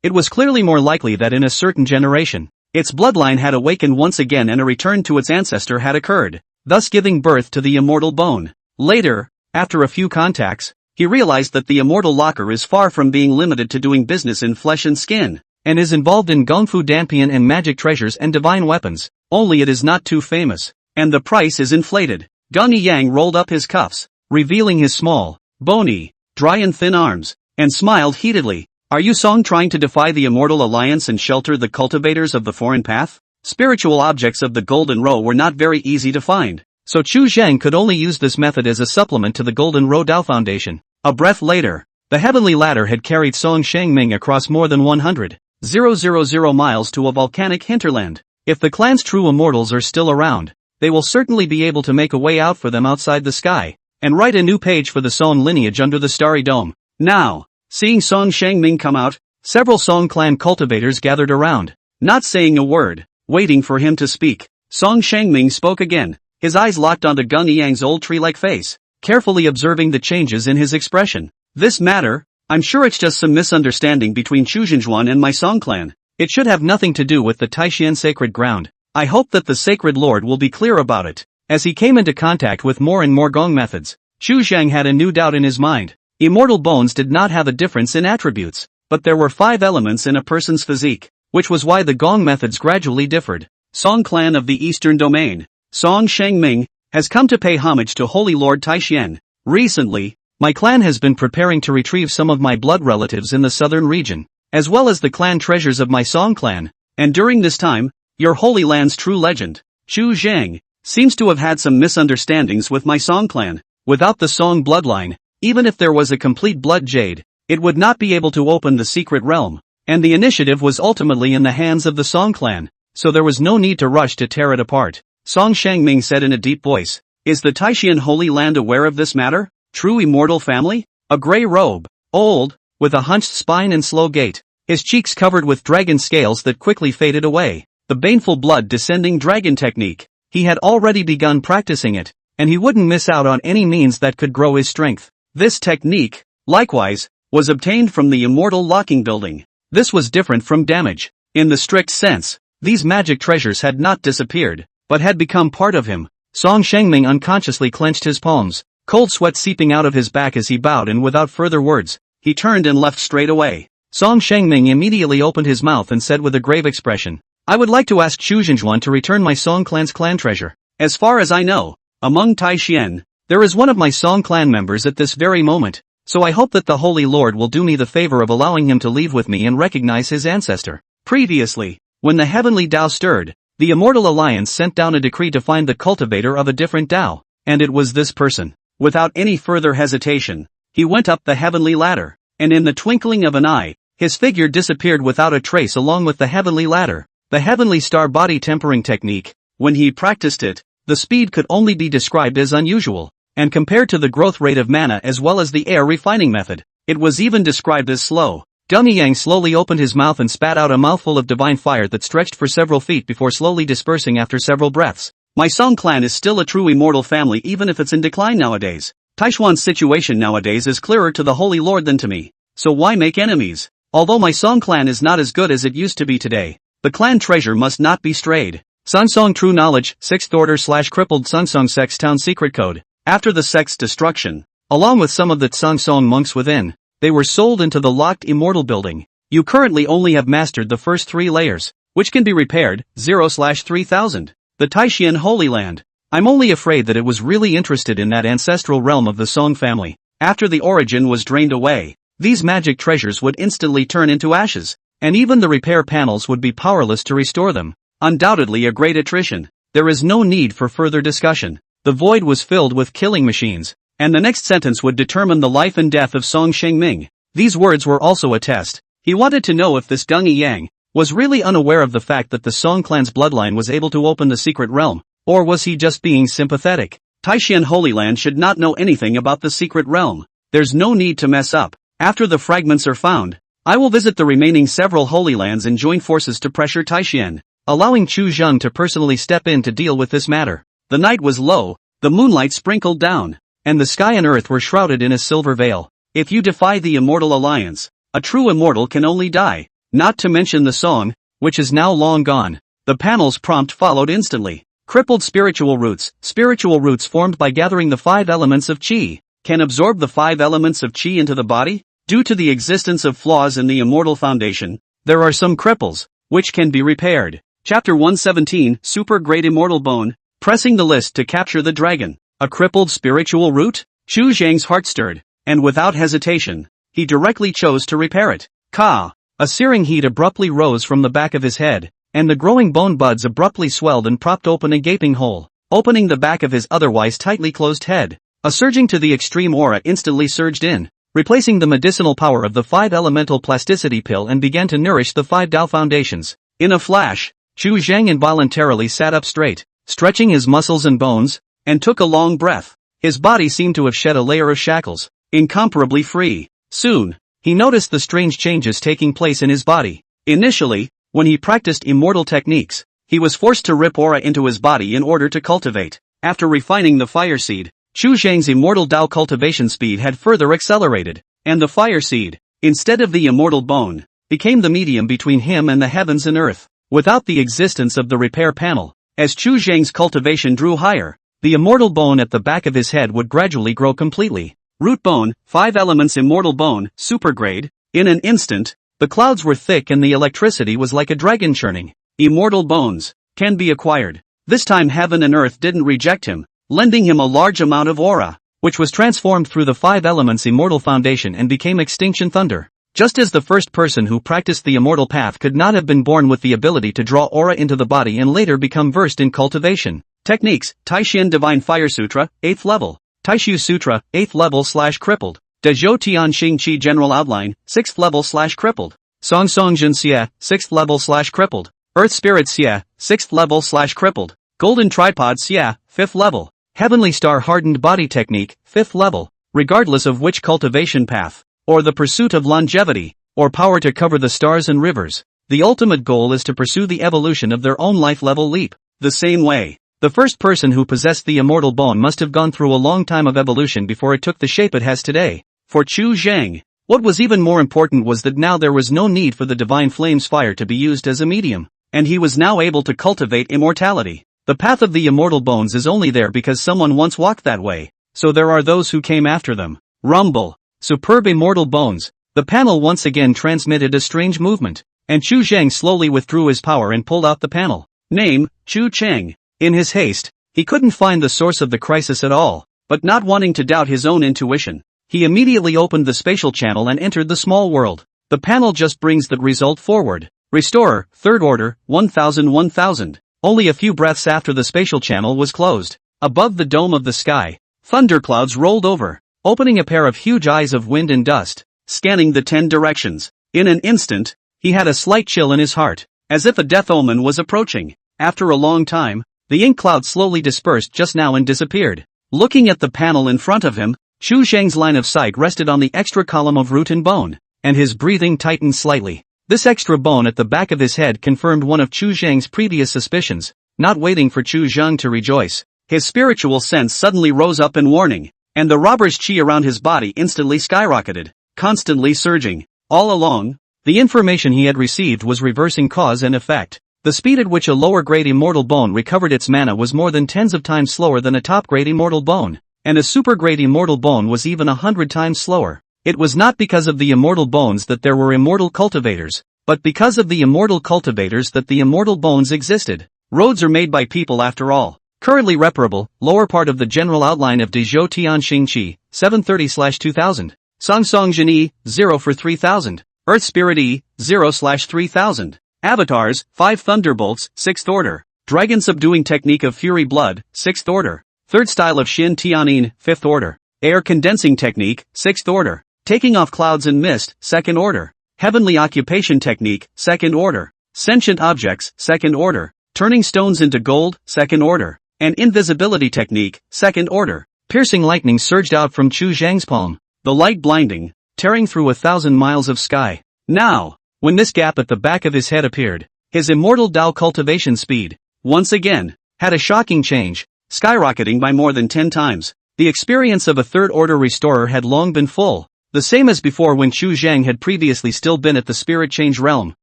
It was clearly more likely that in a certain generation, its bloodline had awakened once again and a return to its ancestor had occurred, thus giving birth to the immortal bone. Later, after a few contacts, he realized that the immortal locker is far from being limited to doing business in flesh and skin, and is involved in Gongfu Danpian and magic treasures and divine weapons, only it is not too famous, and the price is inflated. Gung Yang rolled up his cuffs, revealing his small, bony, dry and thin arms, and smiled heatedly. Are you Song trying to defy the Immortal Alliance and shelter the cultivators of the foreign path? Spiritual objects of the Golden Row were not very easy to find, so Chu Zhang could only use this method as a supplement to the Golden Row Dao Foundation. A breath later, the heavenly ladder had carried Song Shengming across more than 100,000 miles to a volcanic hinterland. If the clan's true immortals are still around, they will certainly be able to make a way out for them outside the sky, and write a new page for the Song lineage under the starry dome. Now, seeing Song Shengming come out, several Song clan cultivators gathered around, not saying a word, waiting for him to speak. Song Shengming spoke again, his eyes locked onto Gung Yang's old tree-like face, carefully observing the changes in his expression. This matter, I'm sure it's just some misunderstanding between Chu Zhenjuan and my Song clan. It should have nothing to do with the Taishan sacred ground. I hope that the sacred lord will be clear about it. As he came into contact with more and more Gong methods, Chu Zhang had a new doubt in his mind. Immortal bones did not have a difference in attributes, but there were 5 elements in a person's physique, which was why the Gong methods gradually differed. Song clan of the Eastern Domain, Song Shengming, has come to pay homage to Holy Lord Taishan. Recently, my clan has been preparing to retrieve some of my blood relatives in the southern region, as well as the clan treasures of my Song clan, and during this time, your Holy Land's true legend, Chu Zhang, seems to have had some misunderstandings with my Song clan. Without the Song bloodline, Even if there was a complete blood jade, it would not be able to open the secret realm, and the initiative was ultimately in the hands of the Song clan, so there was no need to rush to tear it apart. Song Shangming said in a deep voice, "Is the Taishan Holy Land aware of this matter? True immortal family? A gray robe, old, with a hunched spine and slow gait, his cheeks covered with dragon scales that quickly faded away. The baneful blood descending dragon technique. He had already begun practicing it, and he wouldn't miss out on any means that could grow his strength. This technique, likewise, was obtained from the immortal locking building. This was different from damage. In the strict sense, these magic treasures had not disappeared, but had become part of him." Song Shengming unconsciously clenched his palms, cold sweat seeping out of his back as he bowed, and without further words, he turned and left straight away. Song Shengming immediately opened his mouth and said with a grave expression, "I would like to ask Chu Jinjuan to return my Song clan's clan treasure. As far as I know, among Taishan, there is one of my Song clan members at this very moment, so I hope that the Holy Lord will do me the favor of allowing him to leave with me and recognize his ancestor." Previously, when the heavenly Tao stirred, the Immortal Alliance sent down a decree to find the cultivator of a different Tao, and it was this person. Without any further hesitation, he went up the heavenly ladder, and in the twinkling of an eye, his figure disappeared without a trace along with the heavenly ladder. The heavenly star body tempering technique, when he practiced it, the speed could only be described as unusual, and compared to the growth rate of mana as well as the air refining method, it was even described as slow. Dung Yang slowly opened his mouth and spat out a mouthful of divine fire that stretched for several feet before slowly dispersing after several breaths. "My Song clan is still a true immortal family even if it's in decline nowadays. Taishuan's situation nowadays is clearer to the Holy Lord than to me, so why make enemies? Although my Song clan is not as good as it used to be today, the clan treasure must not be strayed." Sunsong True Knowledge, 6th Order / Crippled Sunsong Sect's Town Secret Code. After the sect's destruction, along with some of the Sunsong monks within, they were sold into the locked immortal building. You currently only have mastered the first 3 layers, which can be repaired, 0/3000. The Taishan Holy Land. I'm only afraid that it was really interested in that ancestral realm of the Song family. After the origin was drained away, these magic treasures would instantly turn into ashes, and even the repair panels would be powerless to restore them. Undoubtedly a great attrition. There is no need for further discussion. The void was filled with killing machines, and the next sentence would determine the life and death of Song Shengming. These words were also a test. He wanted to know if this Dung Yang was really unaware of the fact that the Song clan's bloodline was able to open the secret realm, or was he just being sympathetic? Taishan Holy Land should not know anything about the secret realm. There's no need to mess up. After the fragments are found, I will visit the remaining several Holy Lands and join forces to pressure Taishan, allowing Chu Zheng to personally step in to deal with this matter. The night was low, the moonlight sprinkled down, and the sky and earth were shrouded in a silver veil. If you defy the Immortal Alliance, a true immortal can only die, not to mention the song, which is now long gone. The panel's prompt followed instantly. Crippled spiritual roots formed by gathering the 5 elements of Qi, can absorb the 5 elements of Qi into the body. Due to the existence of flaws in the immortal foundation, there are some cripples, which can be repaired. Chapter 117, Super Great Immortal Bone, pressing the list to capture the dragon. A crippled spiritual root? Chu Zhang's heart stirred, and without hesitation, he directly chose to repair it. Ka! A searing heat abruptly rose from the back of his head, and the growing bone buds abruptly swelled and propped open a gaping hole, opening the back of his otherwise tightly closed head. A surging to the extreme aura instantly surged in, replacing the medicinal power of the 5 elemental plasticity pill, and began to nourish the 5 Tao foundations. In a flash, Chu Zhang involuntarily sat up straight, stretching his muscles and bones, and took a long breath. His body seemed to have shed a layer of shackles, incomparably free. Soon, he noticed the strange changes taking place in his body. Initially, when he practiced immortal techniques, he was forced to rip aura into his body in order to cultivate. After refining the fire seed, Chu Zhang's immortal Tao cultivation speed had further accelerated, and the fire seed, instead of the immortal bone, became the medium between him and the heavens and earth. Without the existence of the repair panel, as Chu Zhang's cultivation drew higher, the immortal bone at the back of his head would gradually grow completely. Root bone, 5 elements immortal bone, supergrade. In an instant, the clouds were thick and the electricity was like a dragon churning. Immortal bones can be acquired. This time heaven and earth didn't reject him, lending him a large amount of aura, which was transformed through the 5 elements immortal foundation and became extinction thunder. Just as the first person who practiced the immortal path could not have been born with the ability to draw aura into the body and later become versed in cultivation techniques. Taishan Divine Fire Sutra, 8th level. Taishu Sutra, 8th level/crippled. Dezhou Tian Xing Qi General Outline, 6th level/crippled. Song Song Jun Xie, 6th level/crippled. Earth Spirit Xie, 6th level/crippled. Golden Tripod Xie, 5th level. Heavenly Star Hardened Body Technique, 5th level. Regardless of which cultivation path, or the pursuit of longevity, or power to cover the stars and rivers, the ultimate goal is to pursue the evolution of their own life level leap. The same way, the first person who possessed the immortal bone must have gone through a long time of evolution before it took the shape it has today. For Chu Zhang, what was even more important was that now there was no need for the divine flame's fire to be used as a medium, and he was now able to cultivate immortality. The path of the immortal bones is only there because someone once walked that way, so there are those who came after them. Rumble. Superb immortal bones. The panel once again transmitted a strange movement, and Chu Zhang slowly withdrew his power and pulled out the panel. Name, Chu Cheng. In his haste, he couldn't find the source of the crisis at all, but not wanting to doubt his own intuition, he immediately opened the spatial channel and entered the small world. The panel just brings that result forward. Restorer, 3rd order, 1000. Only a few breaths after the spatial channel was closed. Above the dome of the sky, thunderclouds rolled over, opening a pair of huge eyes of wind and dust, scanning the 10 directions. In an instant, he had a slight chill in his heart, as if a death omen was approaching. After a long time, the ink cloud slowly dispersed just now and disappeared. Looking at the panel in front of him, Chu Zhang's line of sight rested on the extra column of root and bone, and his breathing tightened slightly. This extra bone at the back of his head confirmed one of Chu Zhang's previous suspicions. Not waiting for Chu Zhang to rejoice, his spiritual sense suddenly rose up in warning, and the robber's qi around his body instantly skyrocketed, constantly surging. All along, the information he had received was reversing cause and effect. The speed at which a lower-grade immortal bone recovered its mana was more than tens of times slower than a top-grade immortal bone, and a super-grade immortal bone was even 100 times slower. It was not because of the immortal bones that there were immortal cultivators, but because of the immortal cultivators that the immortal bones existed. Roads are made by people after all. Currently reparable, lower part of the general outline of Dezhou Tian Xing Qi, 730/2000. Song Song Jin E, 0 for 3000. Earth Spirit E, 0/3000. Avatars, 5 Thunderbolts, 6th order. Dragon Subduing Technique of Fury Blood, 6th order. Third Style of Xin Tianin, 5th order. Air Condensing Technique, 6th order. Taking Off Clouds and Mist, 2nd order. Heavenly Occupation Technique, 2nd order. Sentient Objects, 2nd order. Turning Stones into Gold, 2nd order. And Invisibility Technique, 2nd order. Piercing lightning surged out from Chu Zhang's palm, the light blinding, tearing through 1,000 miles of sky. Now, when this gap at the back of his head appeared, his immortal Dao cultivation speed, once again, had a shocking change, skyrocketing by more than 10 times. The experience of a 3rd order restorer had long been full, the same as before when Chu Zhang had previously still been at the spirit change realm,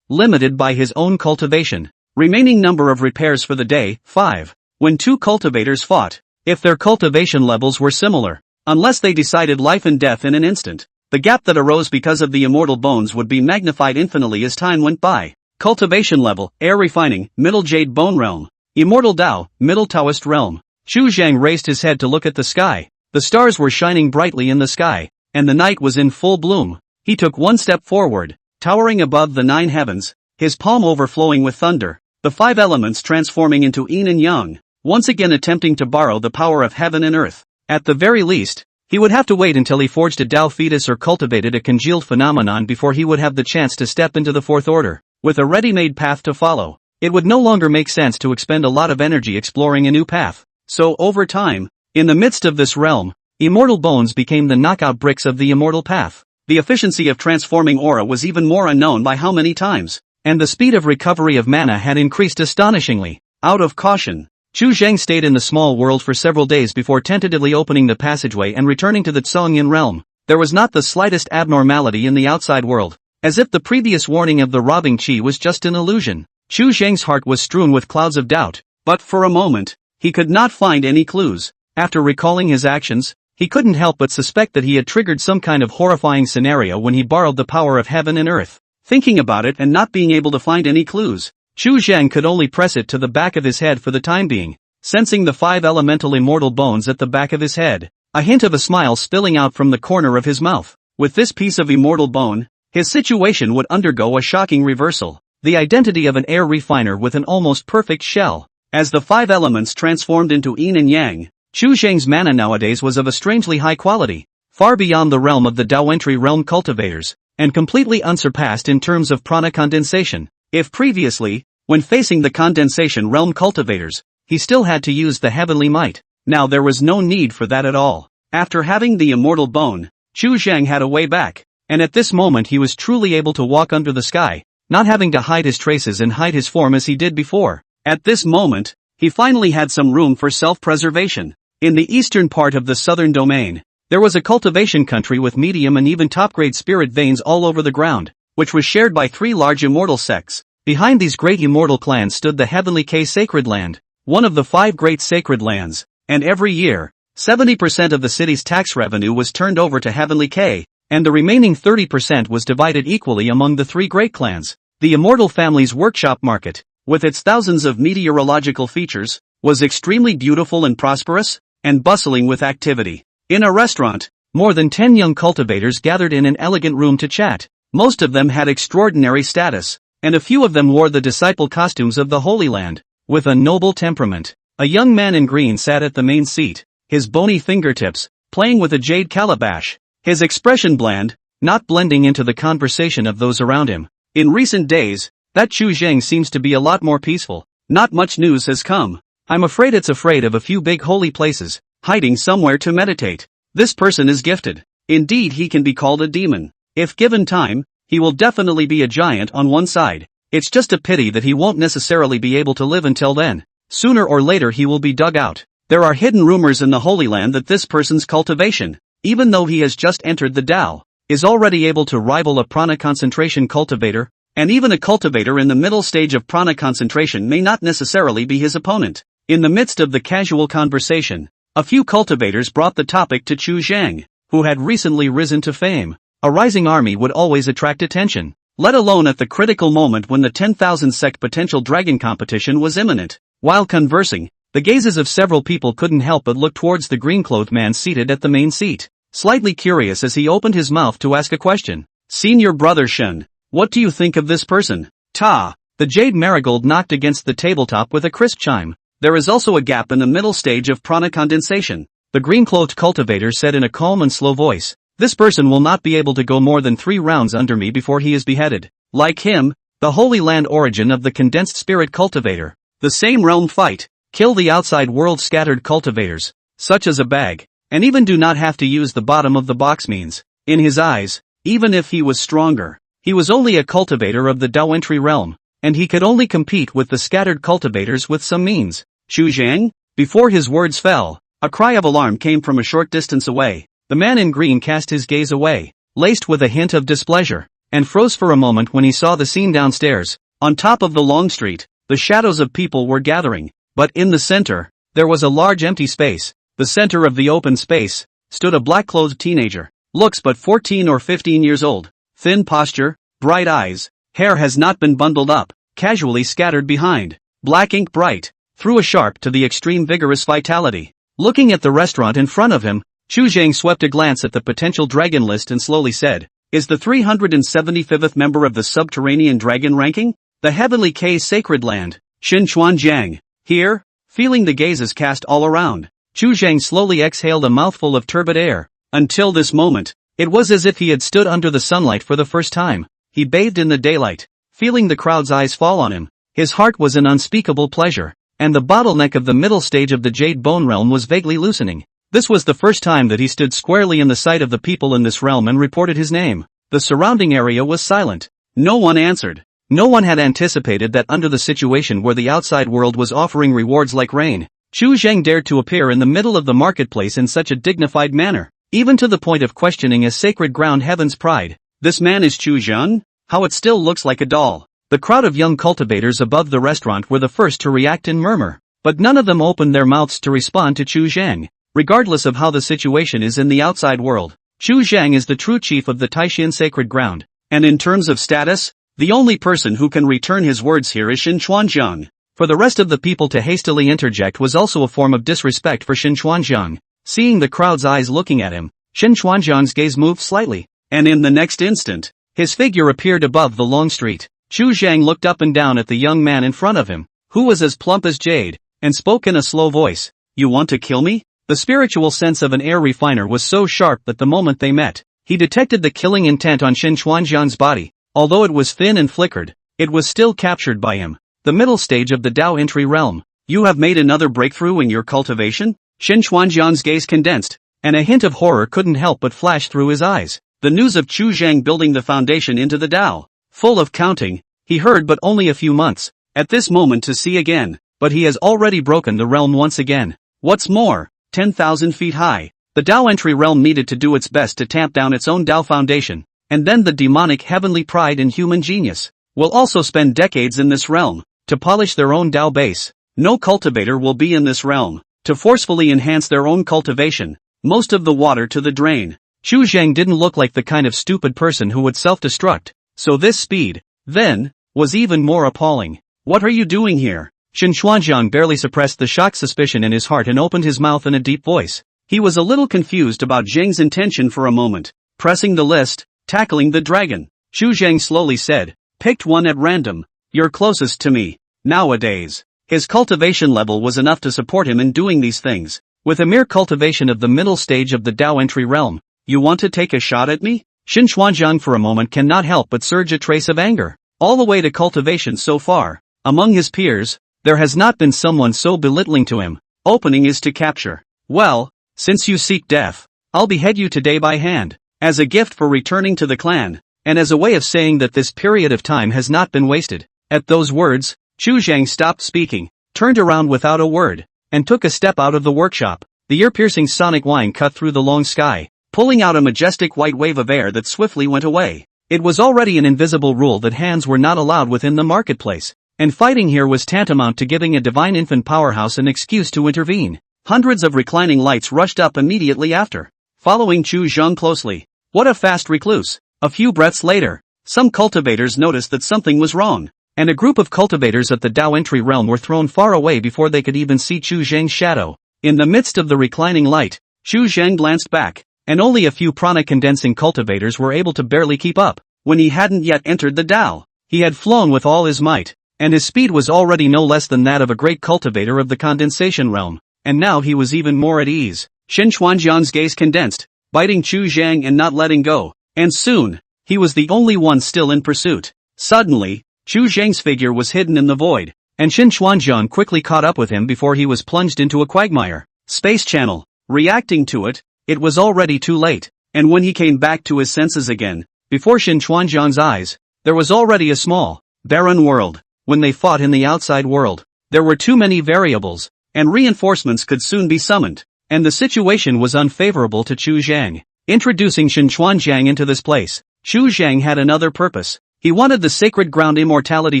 limited by his own cultivation. Remaining number of repairs for the day, 5. When 2 cultivators fought, if their cultivation levels were similar, unless they decided life and death in an instant, the gap that arose because of the immortal bones would be magnified infinitely as time went by. Cultivation level, air refining, middle jade bone realm. Immortal Dao, middle Taoist realm. Chu Zhang raised his head to look at the sky. The stars were shining brightly in the sky, and the night was in full bloom. He took one step forward, towering above the 9 heavens, his palm overflowing with thunder, the 5 elements transforming into yin and yang, once again attempting to borrow the power of heaven and earth. At the very least, he would have to wait until he forged a Dao fetus or cultivated a congealed phenomenon before he would have the chance to step into the 4th order, with a ready-made path to follow. It would no longer make sense to expend a lot of energy exploring a new path. So over time, in the midst of this realm, immortal bones became the knockout bricks of the immortal path. The efficiency of transforming aura was even more unknown by how many times, and the speed of recovery of mana had increased astonishingly. Out of caution, Chu Zhang stayed in the small world for several days before tentatively opening the passageway and returning to the Tsongyin realm. There was not the slightest abnormality in the outside world, as if the previous warning of the robbing qi was just an illusion. Chu Zhang's heart was strewn with clouds of doubt, but for a moment, he could not find any clues. After recalling his actions, he couldn't help but suspect that he had triggered some kind of horrifying scenario when he borrowed the power of heaven and earth. Thinking about it and not being able to find any clues, Chu Zhang could only press it to the back of his head for the time being, sensing the 5 elemental immortal bones at the back of his head, a hint of a smile spilling out from the corner of his mouth. With this piece of immortal bone, his situation would undergo a shocking reversal, the identity of an air refiner with an almost perfect shell. As the 5 elements transformed into yin and yang, Chu Zhang's mana nowadays was of a strangely high quality, far beyond the realm of the Dao realm cultivators, and completely unsurpassed in terms of prana condensation. If previously, when facing the condensation realm cultivators, he still had to use the heavenly might, now there was no need for that at all. After having the immortal bone, Chu Zhang had a way back, and at this moment he was truly able to walk under the sky, not having to hide his traces and hide his form as he did before. At this moment, he finally had some room for self-preservation. In the eastern part of the southern domain, there was a cultivation country with medium and even top-grade spirit veins all over the ground, which was shared by 3 large immortal sects. Behind these great immortal clans stood the Heavenly K Sacred Land, one of the 5 great sacred lands, and every year, 70% of the city's tax revenue was turned over to Heavenly K, and the remaining 30% was divided equally among the 3 great clans. The Immortal Family's workshop market, with its thousands of meteorological features, was extremely beautiful and prosperous, and bustling with activity. In a restaurant, more than 10 young cultivators gathered in an elegant room to chat. Most of them had extraordinary status, and a few of them wore the disciple costumes of the Holy Land. With a noble temperament, a young man in green sat at the main seat, his bony fingertips playing with a jade calabash, his expression bland, not blending into the conversation of those around him. In recent days, that Chu Zhang seems to be a lot more peaceful. Not much news has come. I'm afraid it's afraid of a few big holy places, hiding somewhere to meditate. This person is gifted. Indeed, he can be called a demon. If given time, he will definitely be a giant on one side. It's just a pity that he won't necessarily be able to live until then. Sooner or later he will be dug out. There are hidden rumors in the Holy Land that this person's cultivation, even though he has just entered the Tao, is already able to rival a prana concentration cultivator, and even a cultivator in the middle stage of prana concentration may not necessarily be his opponent. In the midst of the casual conversation, a few cultivators brought the topic to Chu Zhang, who had recently risen to fame. A rising army would always attract attention, let alone at the critical moment when the 10,000 sect potential dragon competition was imminent. While conversing, the gazes of several people couldn't help but look towards the green-clothed man seated at the main seat, slightly curious as he opened his mouth to ask a question. Senior brother Shen, what do you think of this person? Ta! The jade marigold knocked against the tabletop with a crisp chime. There is also a gap in the middle stage of prana condensation, the green-clothed cultivator said in a calm and slow voice. This person will not be able to go more than 3 rounds under me before he is beheaded. Like him, the Holy Land origin of the condensed spirit cultivator. The same realm fight, kill the outside world scattered cultivators, such as a bag, and even do not have to use the bottom of the box means. In his eyes, even if he was stronger, he was only a cultivator of the Dao entry realm, and he could only compete with the scattered cultivators with some means. Chu Zhang? Before his words fell, a cry of alarm came from a short distance away. The man in green cast his gaze away, laced with a hint of displeasure, and froze for a moment when he saw the scene downstairs. On top of the long street, the shadows of people were gathering, but in the center, there was a large empty space. The center of the open space stood a black-clothed teenager, looks but 14 or 15 years old, thin posture, bright eyes, hair has not been bundled up, casually scattered behind, black ink bright, through a sharp to the extreme vigorous vitality. Looking at the restaurant in front of him, Chu Zhang swept a glance at the potential dragon list and slowly said, is the 375th member of the subterranean dragon ranking? The Heavenly K Sacred Land, Xinchuan Jiang, here? Feeling the gazes cast all around, Chu Zhang slowly exhaled a mouthful of turbid air. Until this moment, it was as if he had stood under the sunlight for the first time. He bathed in the daylight, feeling the crowd's eyes fall on him. His heart was in unspeakable pleasure, and the bottleneck of the middle stage of the Jade Bone realm was vaguely loosening. This was the first time that he stood squarely in the sight of the people in this realm and reported his name. The surrounding area was silent. No one answered. No one had anticipated that under the situation where the outside world was offering rewards like rain, Chu Zhang dared to appear in the middle of the marketplace in such a dignified manner, even to the point of questioning a sacred ground heaven's pride. This man is Chu Zhang? How it still looks like a doll. The crowd of young cultivators above the restaurant were the first to react and murmur, but none of them opened their mouths to respond to Chu Zhang. Regardless of how the situation is in the outside world, Chu Zhang is the true chief of the Taishan sacred ground, and in terms of status, the only person who can return his words here is Xinchuan Jiang. For the rest of the people to hastily interject was also a form of disrespect for Xinchuan Jiang. Seeing the crowd's eyes looking at him, Xinchuan Jiang's gaze moved slightly, and in the next instant, his figure appeared above the long street. Chu Zhang looked up and down at the young man in front of him, who was as plump as jade, and spoke in a slow voice. You want to kill me? The spiritual sense of an air refiner was so sharp that the moment they met, he detected the killing intent on Xin Xuanjiang's body. Although it was thin and flickered, it was still captured by him. The middle stage of the Dao entry realm. You have made another breakthrough in your cultivation? Xin Xuanjiang's gaze condensed, and a hint of horror couldn't help but flash through his eyes. The news of Chu Zhang building the foundation into the Dao, full of counting, he heard but only a few months, at this moment to see again, but he has already broken the realm once again. What's more, 10,000 feet high, the Dao entry realm needed to do its best to tamp down its own Dao foundation, and then the demonic heavenly pride and human genius will also spend decades in this realm, to polish their own Dao base. No cultivator will be in this realm, to forcefully enhance their own cultivation, most of the water to the drain. Chu Zhang didn't look like the kind of stupid person who would self-destruct, so this speed, then, was even more appalling. What are you doing here? Xin Xuanjiang barely suppressed the shocked suspicion in his heart and opened his mouth in a deep voice. He was a little confused about Zhang's intention for a moment. Pressing the list, tackling the dragon. Chu Zhang slowly said, picked one at random. You're closest to me. Nowadays, his cultivation level was enough to support him in doing these things. With a mere cultivation of the middle stage of the Dao entry realm, you want to take a shot at me? Xin Xuanjiang for a moment cannot help but surge a trace of anger. All the way to cultivation so far, among his peers, there has not been someone so belittling to him. Opening is to capture. Well, since you seek death, I'll behead you today by hand, as a gift for returning to the clan, and as a way of saying that this period of time has not been wasted. At those words, Chu Zhang stopped speaking, turned around without a word, and took a step out of the workshop. The ear-piercing sonic whine cut through the long sky, pulling out a majestic white wave of air that swiftly went away. It was already an invisible rule that hands were not allowed within the marketplace, and fighting here was tantamount to giving a divine infant powerhouse an excuse to intervene. Hundreds of reclining lights rushed up immediately after, following Chu Zhang closely. What a fast recluse! A few breaths later, some cultivators noticed that something was wrong, and a group of cultivators at the Dao entry realm were thrown far away before they could even see Chu Zhang's shadow. In the midst of the reclining light, Chu Zhang glanced back, and only a few prana-condensing cultivators were able to barely keep up. When he hadn't yet entered the Dao, he had flown with all his might, and his speed was already no less than that of a great cultivator of the condensation realm, and now he was even more at ease. Xin Xuanjiang's gaze condensed, biting Chu Zhang and not letting go, and soon, he was the only one still in pursuit. Suddenly, Chu Zhang's figure was hidden in the void, and Xin Xuanjiang quickly caught up with him before he was plunged into a quagmire. Space channel. Reacting to it, it was already too late, and when he came back to his senses again, before Xin Xuanjiang's eyes, there was already a small, barren world. When they fought in the outside world, there were too many variables, and reinforcements could soon be summoned, and the situation was unfavorable to Chu Zhang. Introducing Xin Xuanjiang into this place, Chu Zhang had another purpose. He wanted the sacred ground immortality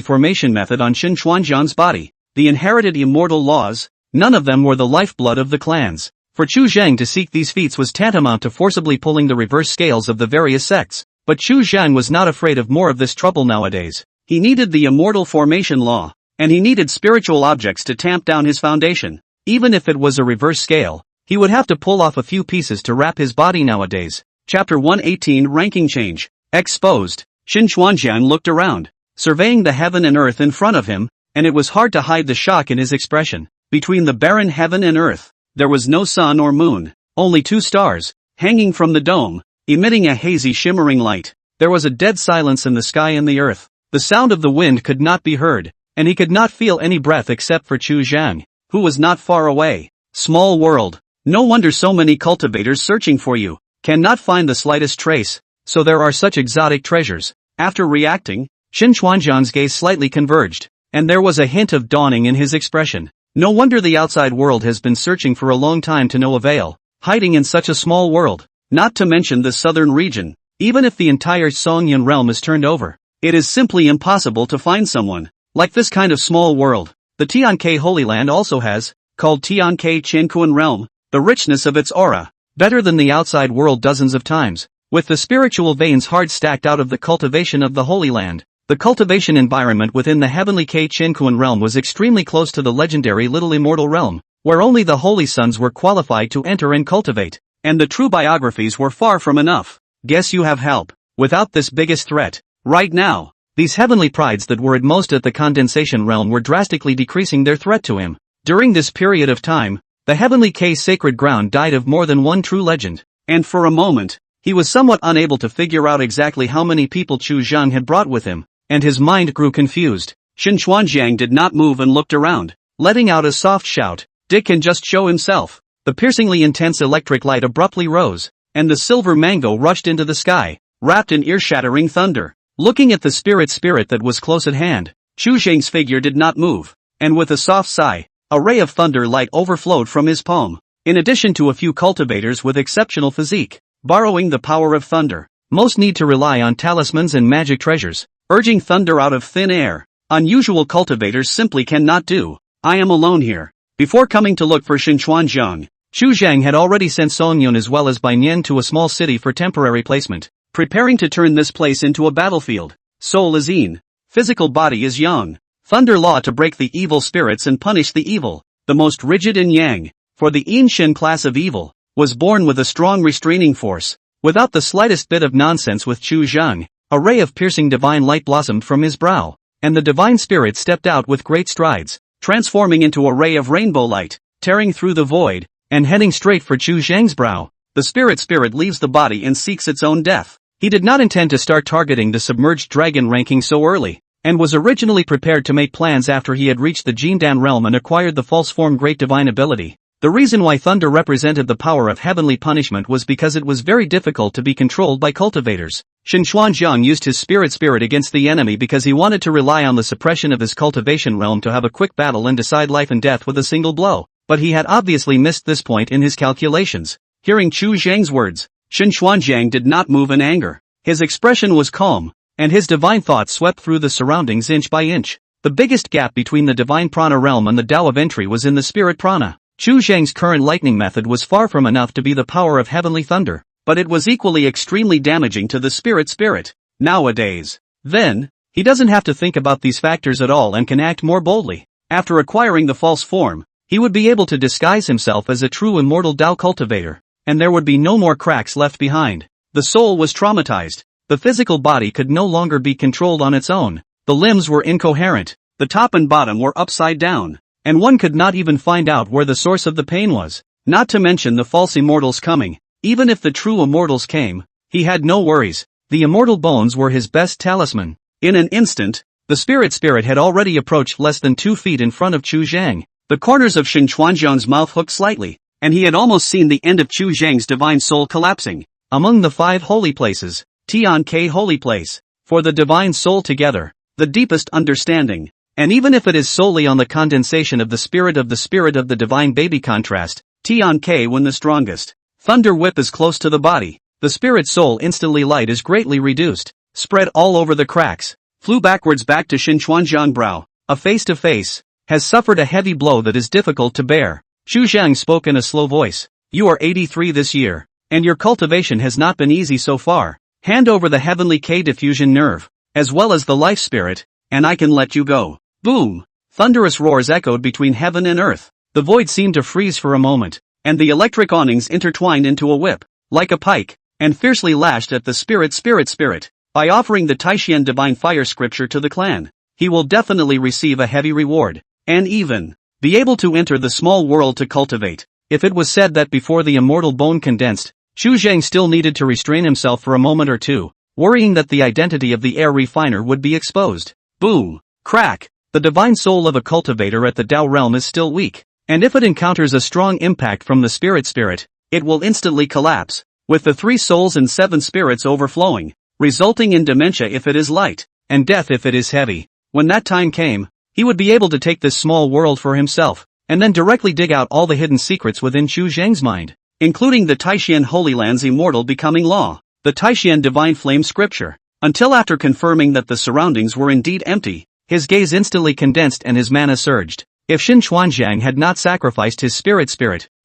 formation method on Xin Xuanjiang's body. The inherited immortal laws, none of them were the lifeblood of the clans. For Chu Zhang to seek these feats was tantamount to forcibly pulling the reverse scales of the various sects. But Chu Zhang was not afraid of more of this trouble nowadays. He needed the immortal formation law, and he needed spiritual objects to tamp down his foundation. Even if it was a reverse scale, he would have to pull off a few pieces to wrap his body nowadays. Chapter 118 Ranking Change. Exposed. Xin Xuanjiang looked around, surveying the heaven and earth in front of him, and it was hard to hide the shock in his expression. Between the barren heaven and earth, there was no sun or moon, only two stars, hanging from the dome, emitting a hazy shimmering light. There was a dead silence in the sky and the earth. The sound of the wind could not be heard, and he could not feel any breath except for Chu Zhang, who was not far away. Small world. No wonder so many cultivators searching for you cannot find the slightest trace, so there are such exotic treasures. After reacting, Xin Xuanjiang's gaze slightly converged, and there was a hint of dawning in his expression. No wonder the outside world has been searching for a long time to no avail, hiding in such a small world. Not to mention the southern region. Even if the entire Songyan realm is turned over, it is simply impossible to find someone like this kind of small world. The Tiankei Holy Land also has, called Tiankei Chenkuan Realm, the richness of its aura, better than the outside world dozens of times, with the spiritual veins hard stacked out of the cultivation of the Holy Land. The cultivation environment within the heavenly Kei Chenkuan realm was extremely close to the legendary Little Immortal realm, where only the Holy Sons were qualified to enter and cultivate, and the true biographies were far from enough. Guess you have help. Without this biggest threat, right now, these heavenly prides that were at most at the condensation realm were drastically decreasing their threat to him. During this period of time, The Heavenly K sacred ground died of more than one true legend, and for a moment, he was somewhat unable to figure out exactly how many people Chu Zhang had brought with him, and his mind grew confused. Shen Xuanjiang did not move and looked around, letting out a soft shout. Dick can just show himself. The piercingly intense electric light abruptly rose, and the silver mango rushed into the sky, wrapped in ear-shattering thunder. Looking at the spirit that was close at hand, Chu Zhang's figure did not move, and with a soft sigh, a ray of thunder light overflowed from his palm. In addition to a few cultivators with exceptional physique, borrowing the power of thunder, most need to rely on talismans and magic treasures, urging thunder out of thin air. Unusual cultivators simply cannot do. I am alone here. Before coming to look for Shen Xuanjiang, Chu Zhang had already sent Song Yun as well as Bai Nian to a small city for temporary placement, preparing to turn this place into a battlefield. Soul is yin. Physical body is yang. Thunder law to break the evil spirits and punish the evil. The most rigid in yang, for the Yin Shen class of evil, was born with a strong restraining force. Without the slightest bit of nonsense with Chu Zhang, a ray of piercing divine light blossomed from his brow, and the divine spirit stepped out with great strides, transforming into a ray of rainbow light, tearing through the void, and heading straight for Chu Zhang's brow. The spirit leaves the body and seeks its own death. He did not intend to start targeting the submerged dragon ranking so early, and was originally prepared to make plans after he had reached the Jindan realm and acquired the false form great divine ability. The reason why thunder represented the power of heavenly punishment was because it was very difficult to be controlled by cultivators. Shen Xuanjiang used his spirit against the enemy because he wanted to rely on the suppression of his cultivation realm to have a quick battle and decide life and death with a single blow, but he had obviously missed this point in his calculations. Hearing Chu Zhang's words, Shen Xuanjiang did not move in anger. His expression was calm, and his divine thought swept through the surroundings inch by inch. The biggest gap between the divine prana realm and the Tao of entry was in the spirit prana. Chu Zhang's current lightning method was far from enough to be the power of heavenly thunder, but it was equally extremely damaging to the spirit. Nowadays, then, he doesn't have to think about these factors at all and can act more boldly. After acquiring the false form, he would be able to disguise himself as a true immortal Tao cultivator, and there would be no more cracks left behind. The soul was traumatized. The physical body could no longer be controlled on its own. The limbs were incoherent. The top and bottom were upside down, and one could not even find out where the source of the pain was. Not to mention the false immortals coming. Even if the true immortals came, he had no worries. The immortal bones were his best talisman. In an instant, the spirit had already approached less than 2 feet in front of Chu Zhang. The corners of Shen Xuanjiang's mouth hooked slightly, and he had almost seen the end of Chu Zhang's divine soul collapsing. Among the 5 holy places, Tian K holy place, for the divine soul together, the deepest understanding. And even if it is solely on the condensation of the spirit of the divine baby contrast, Tian K when the strongest. Thunder whip is close to the body. The spirit soul instantly light is greatly reduced, spread all over the cracks, flew backwards back to Shen Xuanjiang brow. A face-to-face, has suffered a heavy blow that is difficult to bear. Chu Zhang spoke in a slow voice. You are 83 this year, and your cultivation has not been easy so far. Hand over the heavenly K diffusion nerve, as well as the life spirit, and I can let you go. Boom! Thunderous roars echoed between heaven and earth. The void seemed to freeze for a moment, and the electric awnings intertwined into a whip, like a pike, and fiercely lashed at the spirit. By offering the Taishian divine fire scripture to the clan, he will definitely receive a heavy reward, and even be able to enter the small world to cultivate. If it was said that before the immortal bone condensed, Chu Zhang still needed to restrain himself for a moment or two, worrying that the identity of the air refiner would be exposed. Boom! Crack! The divine soul of a cultivator at the Tao realm is still weak, and if it encounters a strong impact from the spirit, it will instantly collapse, with the 3 souls and 7 spirits overflowing, resulting in dementia if it is light, and death if it is heavy. When that time came, he would be able to take this small world for himself, and then directly dig out all the hidden secrets within Chu Zhang's mind, including the Taishian Holy Land's immortal becoming law, the Taishian divine flame scripture. Until after confirming that the surroundings were indeed empty, his gaze instantly condensed and his mana surged. If Shen Xuanjiang had not sacrificed his spirit,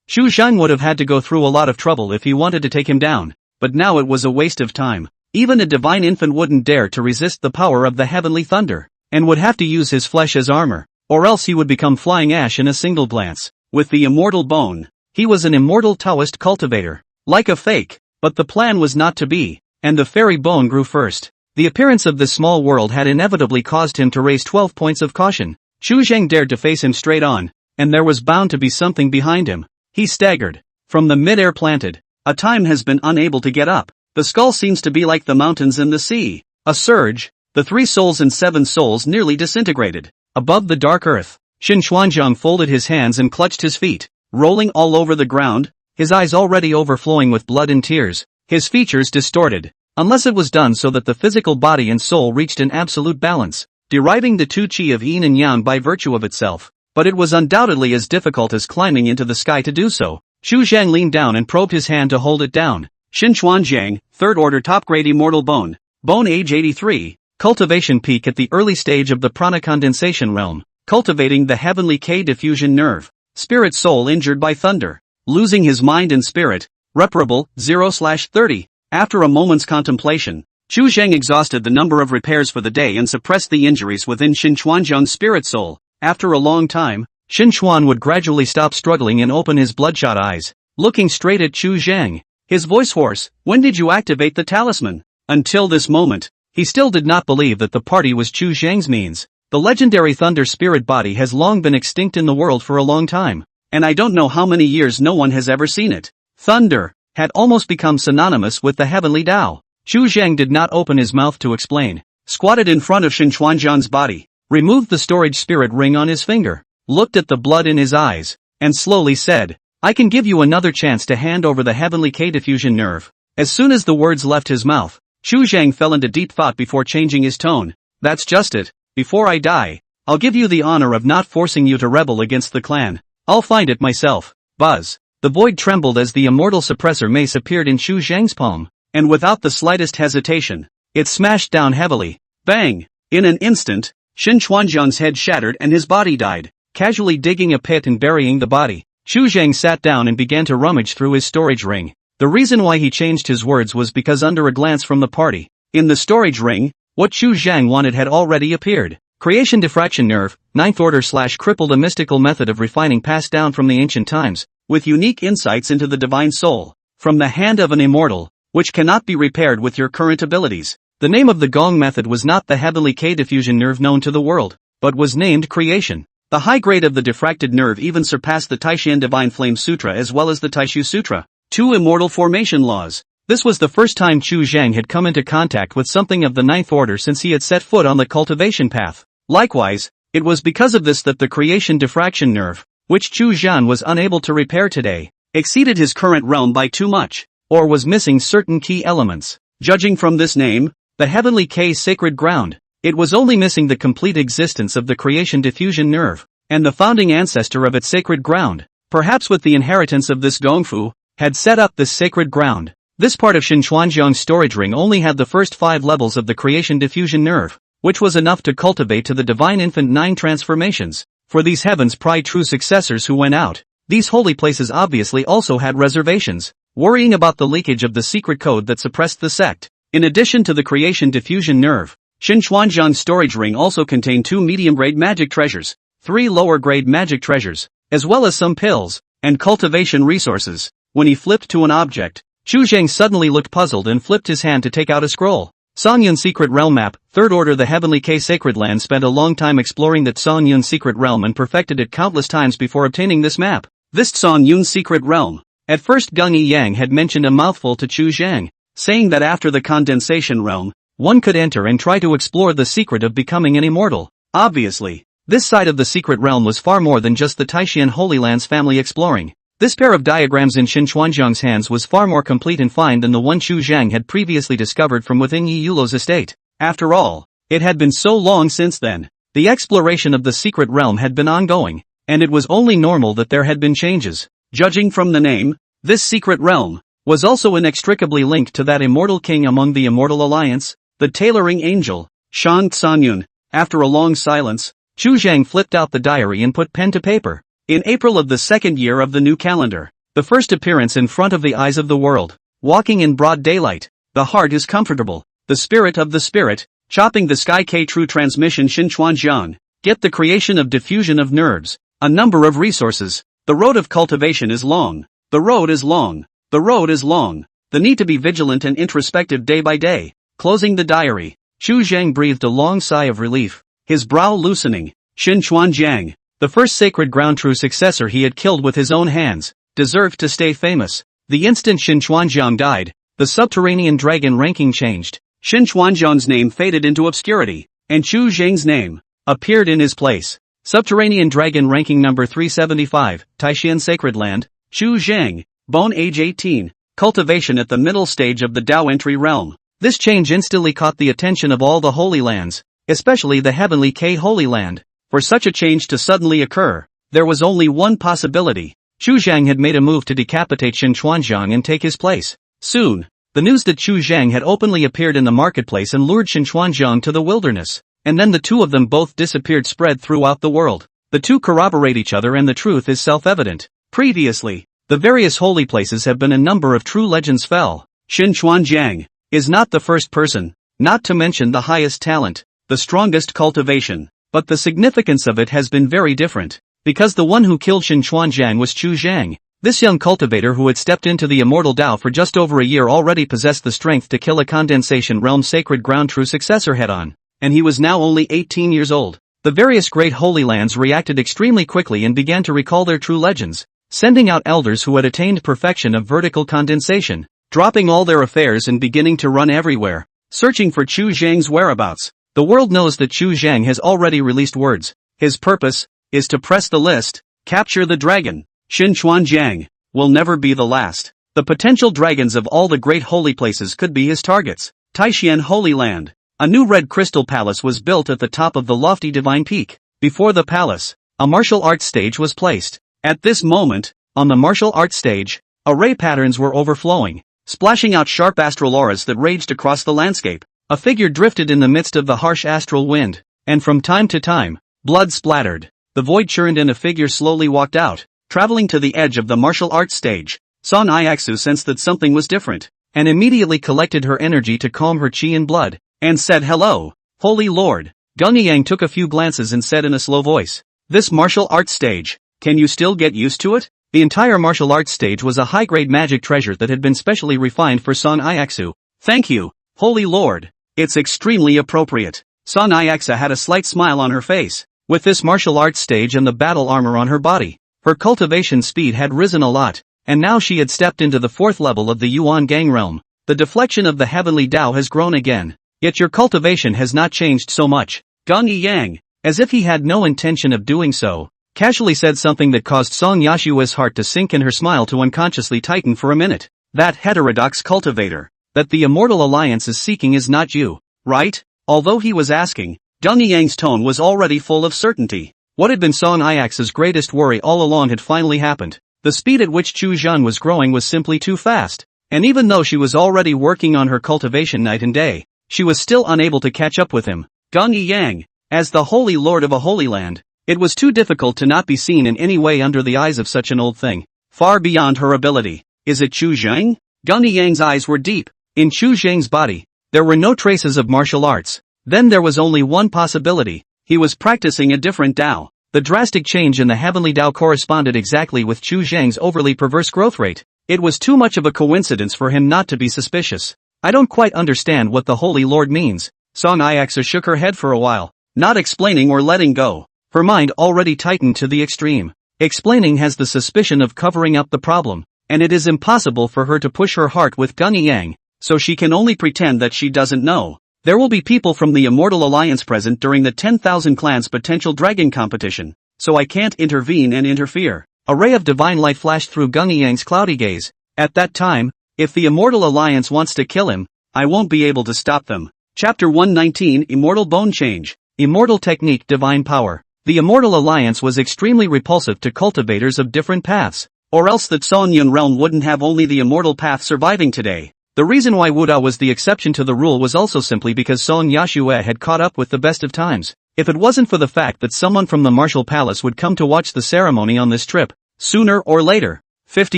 Chu Zhang would have had to go through a lot of trouble if he wanted to take him down, but now it was a waste of time. Even a divine infant wouldn't dare to resist the power of the heavenly thunder, and would have to use his flesh as armor, or else he would become flying ash in a single glance. With the immortal bone, he was an immortal Taoist cultivator, like a fake, but the plan was not to be, and the fairy bone grew first. The appearance of this small world had inevitably caused him to raise 12 points of caution. Chu Zhang dared to face him straight on, and there was bound to be something behind him. He staggered. From the mid-air planted. A time has been unable to get up. The skull seems to be like the mountains and the sea. A surge. The 3 souls and 7 souls nearly disintegrated. Above the dark earth, Shin Xuanzang folded his hands and clutched his feet, rolling all over the ground, his eyes already overflowing with blood and tears, his features distorted, unless it was done so that the physical body and soul reached an absolute balance, deriving the 2 qi of yin and yang by virtue of itself. But it was undoubtedly as difficult as climbing into the sky to do so. Xu Zhang leaned down and probed his hand to hold it down. Shin Xuanzang, 3rd order top-grade immortal bone. Bone age 83. Cultivation peak at the early stage of the prana condensation realm. Cultivating the heavenly K diffusion nerve. Spirit soul injured by thunder. Losing his mind and spirit. Reparable, 0/30. After a moment's contemplation, Xu Zhang exhausted the number of repairs for the day and suppressed the injuries within Shin Xuanzang's spirit soul. After a long time, Shin Xuan would gradually stop struggling and open his bloodshot eyes, looking straight at Xu Zhang. His voice hoarse, "When did you activate the talisman?" Until this moment, he still did not believe that the party was Xu Zhang's means. The legendary thunder spirit body has long been extinct in the world for a long time, and I don't know how many years no one has ever seen it. Thunder had almost become synonymous with the heavenly Tao. Xu Zhang did not open his mouth to explain. Squatted in front of Shin Xuanzang's body, removed the storage spirit ring on his finger, looked at the blood in his eyes, and slowly said, "I can give you another chance to hand over the heavenly K diffusion nerve." As soon as the words left his mouth, Xu Zhang fell into deep thought before changing his tone. "That's just it. Before I die, I'll give you the honor of not forcing you to rebel against the clan. I'll find it myself." Buzz. The void trembled as the immortal suppressor mace appeared in Xu Zhang's palm, and without the slightest hesitation, it smashed down heavily. Bang! In an instant, Shin Xuanzang's head shattered and his body died, casually digging a pit and burying the body. Xu Zhang sat down and began to rummage through his storage ring. The reason why he changed his words was because under a glance from the party, in the storage ring, what Xu Zhang wanted had already appeared. Creation diffraction nerve, 9th order / crippled, a mystical method of refining passed down from the ancient times, with unique insights into the divine soul, from the hand of an immortal, which cannot be repaired with your current abilities. The name of the Gong method was not the heavenly K diffusion nerve known to the world, but was named creation. The high grade of the diffracted nerve even surpassed the Taishan Divine Flame Sutra as well as the Taishu Sutra. 2 immortal formation laws. This was the first time Xu Zhang had come into contact with something of the 9th order since he had set foot on the cultivation path. Likewise, it was because of this that the creation diffraction nerve, which Xu Zhan was unable to repair today, exceeded his current realm by too much, or was missing certain key elements. Judging from this name, the heavenly K sacred ground, it was only missing the complete existence of the creation diffusion nerve, and the founding ancestor of its sacred ground, perhaps with the inheritance of this Gongfu, had set up this sacred ground. This part of Shin Xuanzang's storage ring only had the first 5 levels of the creation diffusion nerve, which was enough to cultivate to the divine infant 9 transformations. For these heavens pride true successors who went out. These holy places obviously also had reservations, worrying about the leakage of the secret code that suppressed the sect. In addition to the creation diffusion nerve, Shin Xuanzang's storage ring also contained 2 medium-grade magic treasures, 3 lower-grade magic treasures, as well as some pills, and cultivation resources. When he flipped to an object, Xu Zhang suddenly looked puzzled and flipped his hand to take out a scroll. Songyun Secret Realm Map, 3rd Order. The Heavenly K Sacred Land spent a long time exploring that Songyun Secret Realm and perfected it countless times before obtaining this map. This Songyun Secret Realm. At first Gung Yi Yang had mentioned a mouthful to Xu Zhang, saying that after the condensation realm, one could enter and try to explore the secret of becoming an immortal. Obviously, this side of the secret realm was far more than just the Taishan Holy Lands family exploring. This pair of diagrams in Shin Xuanzang's hands was far more complete and fine than the one Xu Zhang had previously discovered from within Yi Yulo's estate. After all, it had been so long since then. The exploration of the secret realm had been ongoing, and it was only normal that there had been changes. Judging from the name, this secret realm was also inextricably linked to that immortal king among the Immortal Alliance, the tailoring angel, Shang Tsanyun. After a long silence, Xu Zhang flipped out the diary and put pen to paper. In April of the 2nd year of the new calendar, the first appearance in front of the eyes of the world, walking in broad daylight, the heart is comfortable, the spirit of the spirit, chopping the sky. K true transmission. Shin Xuanzang, get the creation of diffusion of nerves, a number of resources. The road of cultivation is long, the road is long, the road is long, the need to be vigilant and introspective day by day. Closing the diary, Xu Zhang breathed a long sigh of relief, his brow loosening. Shin Xuanzang, the first sacred ground true successor he had killed with his own hands, deserved to stay famous. The instant Xin Chuanjiang died, the subterranean dragon ranking changed. Xin Chuanjiang's name faded into obscurity, and Chu Zheng's name appeared in his place. Subterranean dragon ranking number 375, Taishan Sacred Land, Chu Zheng, Bone age 18, cultivation at the middle stage of the Dao entry realm. This change instantly caught the attention of all the Holy Lands, especially the Heavenly K Holy Land. For such a change to suddenly occur, there was only one possibility. Chu Zheng had made a move to decapitate Xin Chuanjiang and take his place. Soon, the news that Chu Zheng had openly appeared in the marketplace and lured Xin Chuanjiang to the wilderness, and then the two of them both disappeared spread throughout the world. The two corroborate each other and the truth is self-evident. Previously, the various holy places have been a number of true legends fell. Xin Chuanjiang is not the first person, not to mention the highest talent, the strongest cultivation, but the significance of it has been very different. Because the one who killed Xin Chuanjiang was Chu Zheng. This young cultivator who had stepped into the immortal Dao for just over a year already possessed the strength to kill a condensation realm sacred ground true successor head-on, and he was now only 18 years old. The various great holy lands reacted extremely quickly and began to recall their true legends, sending out elders who had attained perfection of vertical condensation, dropping all their affairs and beginning to run everywhere, searching for Chu Zheng's whereabouts. The world knows that Chu Zheng has already released words. His purpose is to press the list, capture the dragon. Xin Chuanjiang will never be the last. The potential dragons of all the great holy places could be his targets. Taishan Holy Land. A new red crystal palace was built at the top of the lofty divine peak. Before the palace, a martial arts stage was placed. At this moment, on the martial arts stage, array patterns were overflowing, splashing out sharp astral auras that raged across the landscape. A figure drifted in the midst of the harsh astral wind, and from time to time, blood splattered. The void churned and a figure slowly walked out, traveling to the edge of the martial arts stage. Son Iaksu sensed that something was different, and immediately collected her energy to calm her chi and blood, and said hello, Holy Lord. Gunyang took a few glances and said in a slow voice, this martial arts stage, can you still get used to it? The entire martial arts stage was a high-grade magic treasure that had been specially refined for Son Iaksu. Thank you, Holy Lord. It's extremely appropriate. Son Iaksu had a slight smile on her face. With this martial arts stage and the battle armor on her body, her cultivation speed had risen a lot, and now she had stepped into the fourth level of the Yuan Gang realm. The deflection of the heavenly Dao has grown again, yet your cultivation has not changed so much. Gan Yang, as if he had no intention of doing so, casually said something that caused Song Yashua's heart to sink and her smile to unconsciously tighten for a minute. That heterodox cultivator that the Immortal Alliance is seeking is not you, right? Although he was asking, Gan Yang's tone was already full of certainty. What had been Song Iaksu's greatest worry all along had finally happened. The speed at which Chu Zhan was growing was simply too fast, and even though she was already working on her cultivation night and day, she was still unable to catch up with him. Gan Yang, as the Holy Lord of a Holy Land, it was too difficult to not be seen in any way under the eyes of such an old thing, far beyond her ability. Is it Chu Zheng? Gan Yang's eyes were deep. In Chu Zheng's body, there were no traces of martial arts. Then there was only one possibility. He was practicing a different Dao. The drastic change in the heavenly Dao corresponded exactly with Chu Zheng's overly perverse growth rate. It was too much of a coincidence for him not to be suspicious. I don't quite understand what the Holy Lord means. Song Iaksu shook her head for a while, not explaining or letting go. Her mind already tightened to the extreme. Explaining has the suspicion of covering up the problem, and it is impossible for her to push her heart with Gan Yang, so she can only pretend that she doesn't know. There will be people from the Immortal Alliance present during the 10,000 clans potential dragon competition, so I can't intervene and interfere. A ray of divine light flashed through Gan Yang's cloudy gaze. At that time, if the Immortal Alliance wants to kill him, I won't be able to stop them. Chapter 119 Immortal Bone Change. Immortal Technique Divine Power. The Immortal Alliance was extremely repulsive to cultivators of different paths, or else that Son Yun realm wouldn't have only the immortal path surviving today. The reason why Wuda was the exception to the rule was also simply because Song Yashue had caught up with the best of times. If it wasn't for the fact that someone from the Martial Palace would come to watch the ceremony on this trip, sooner or later, 50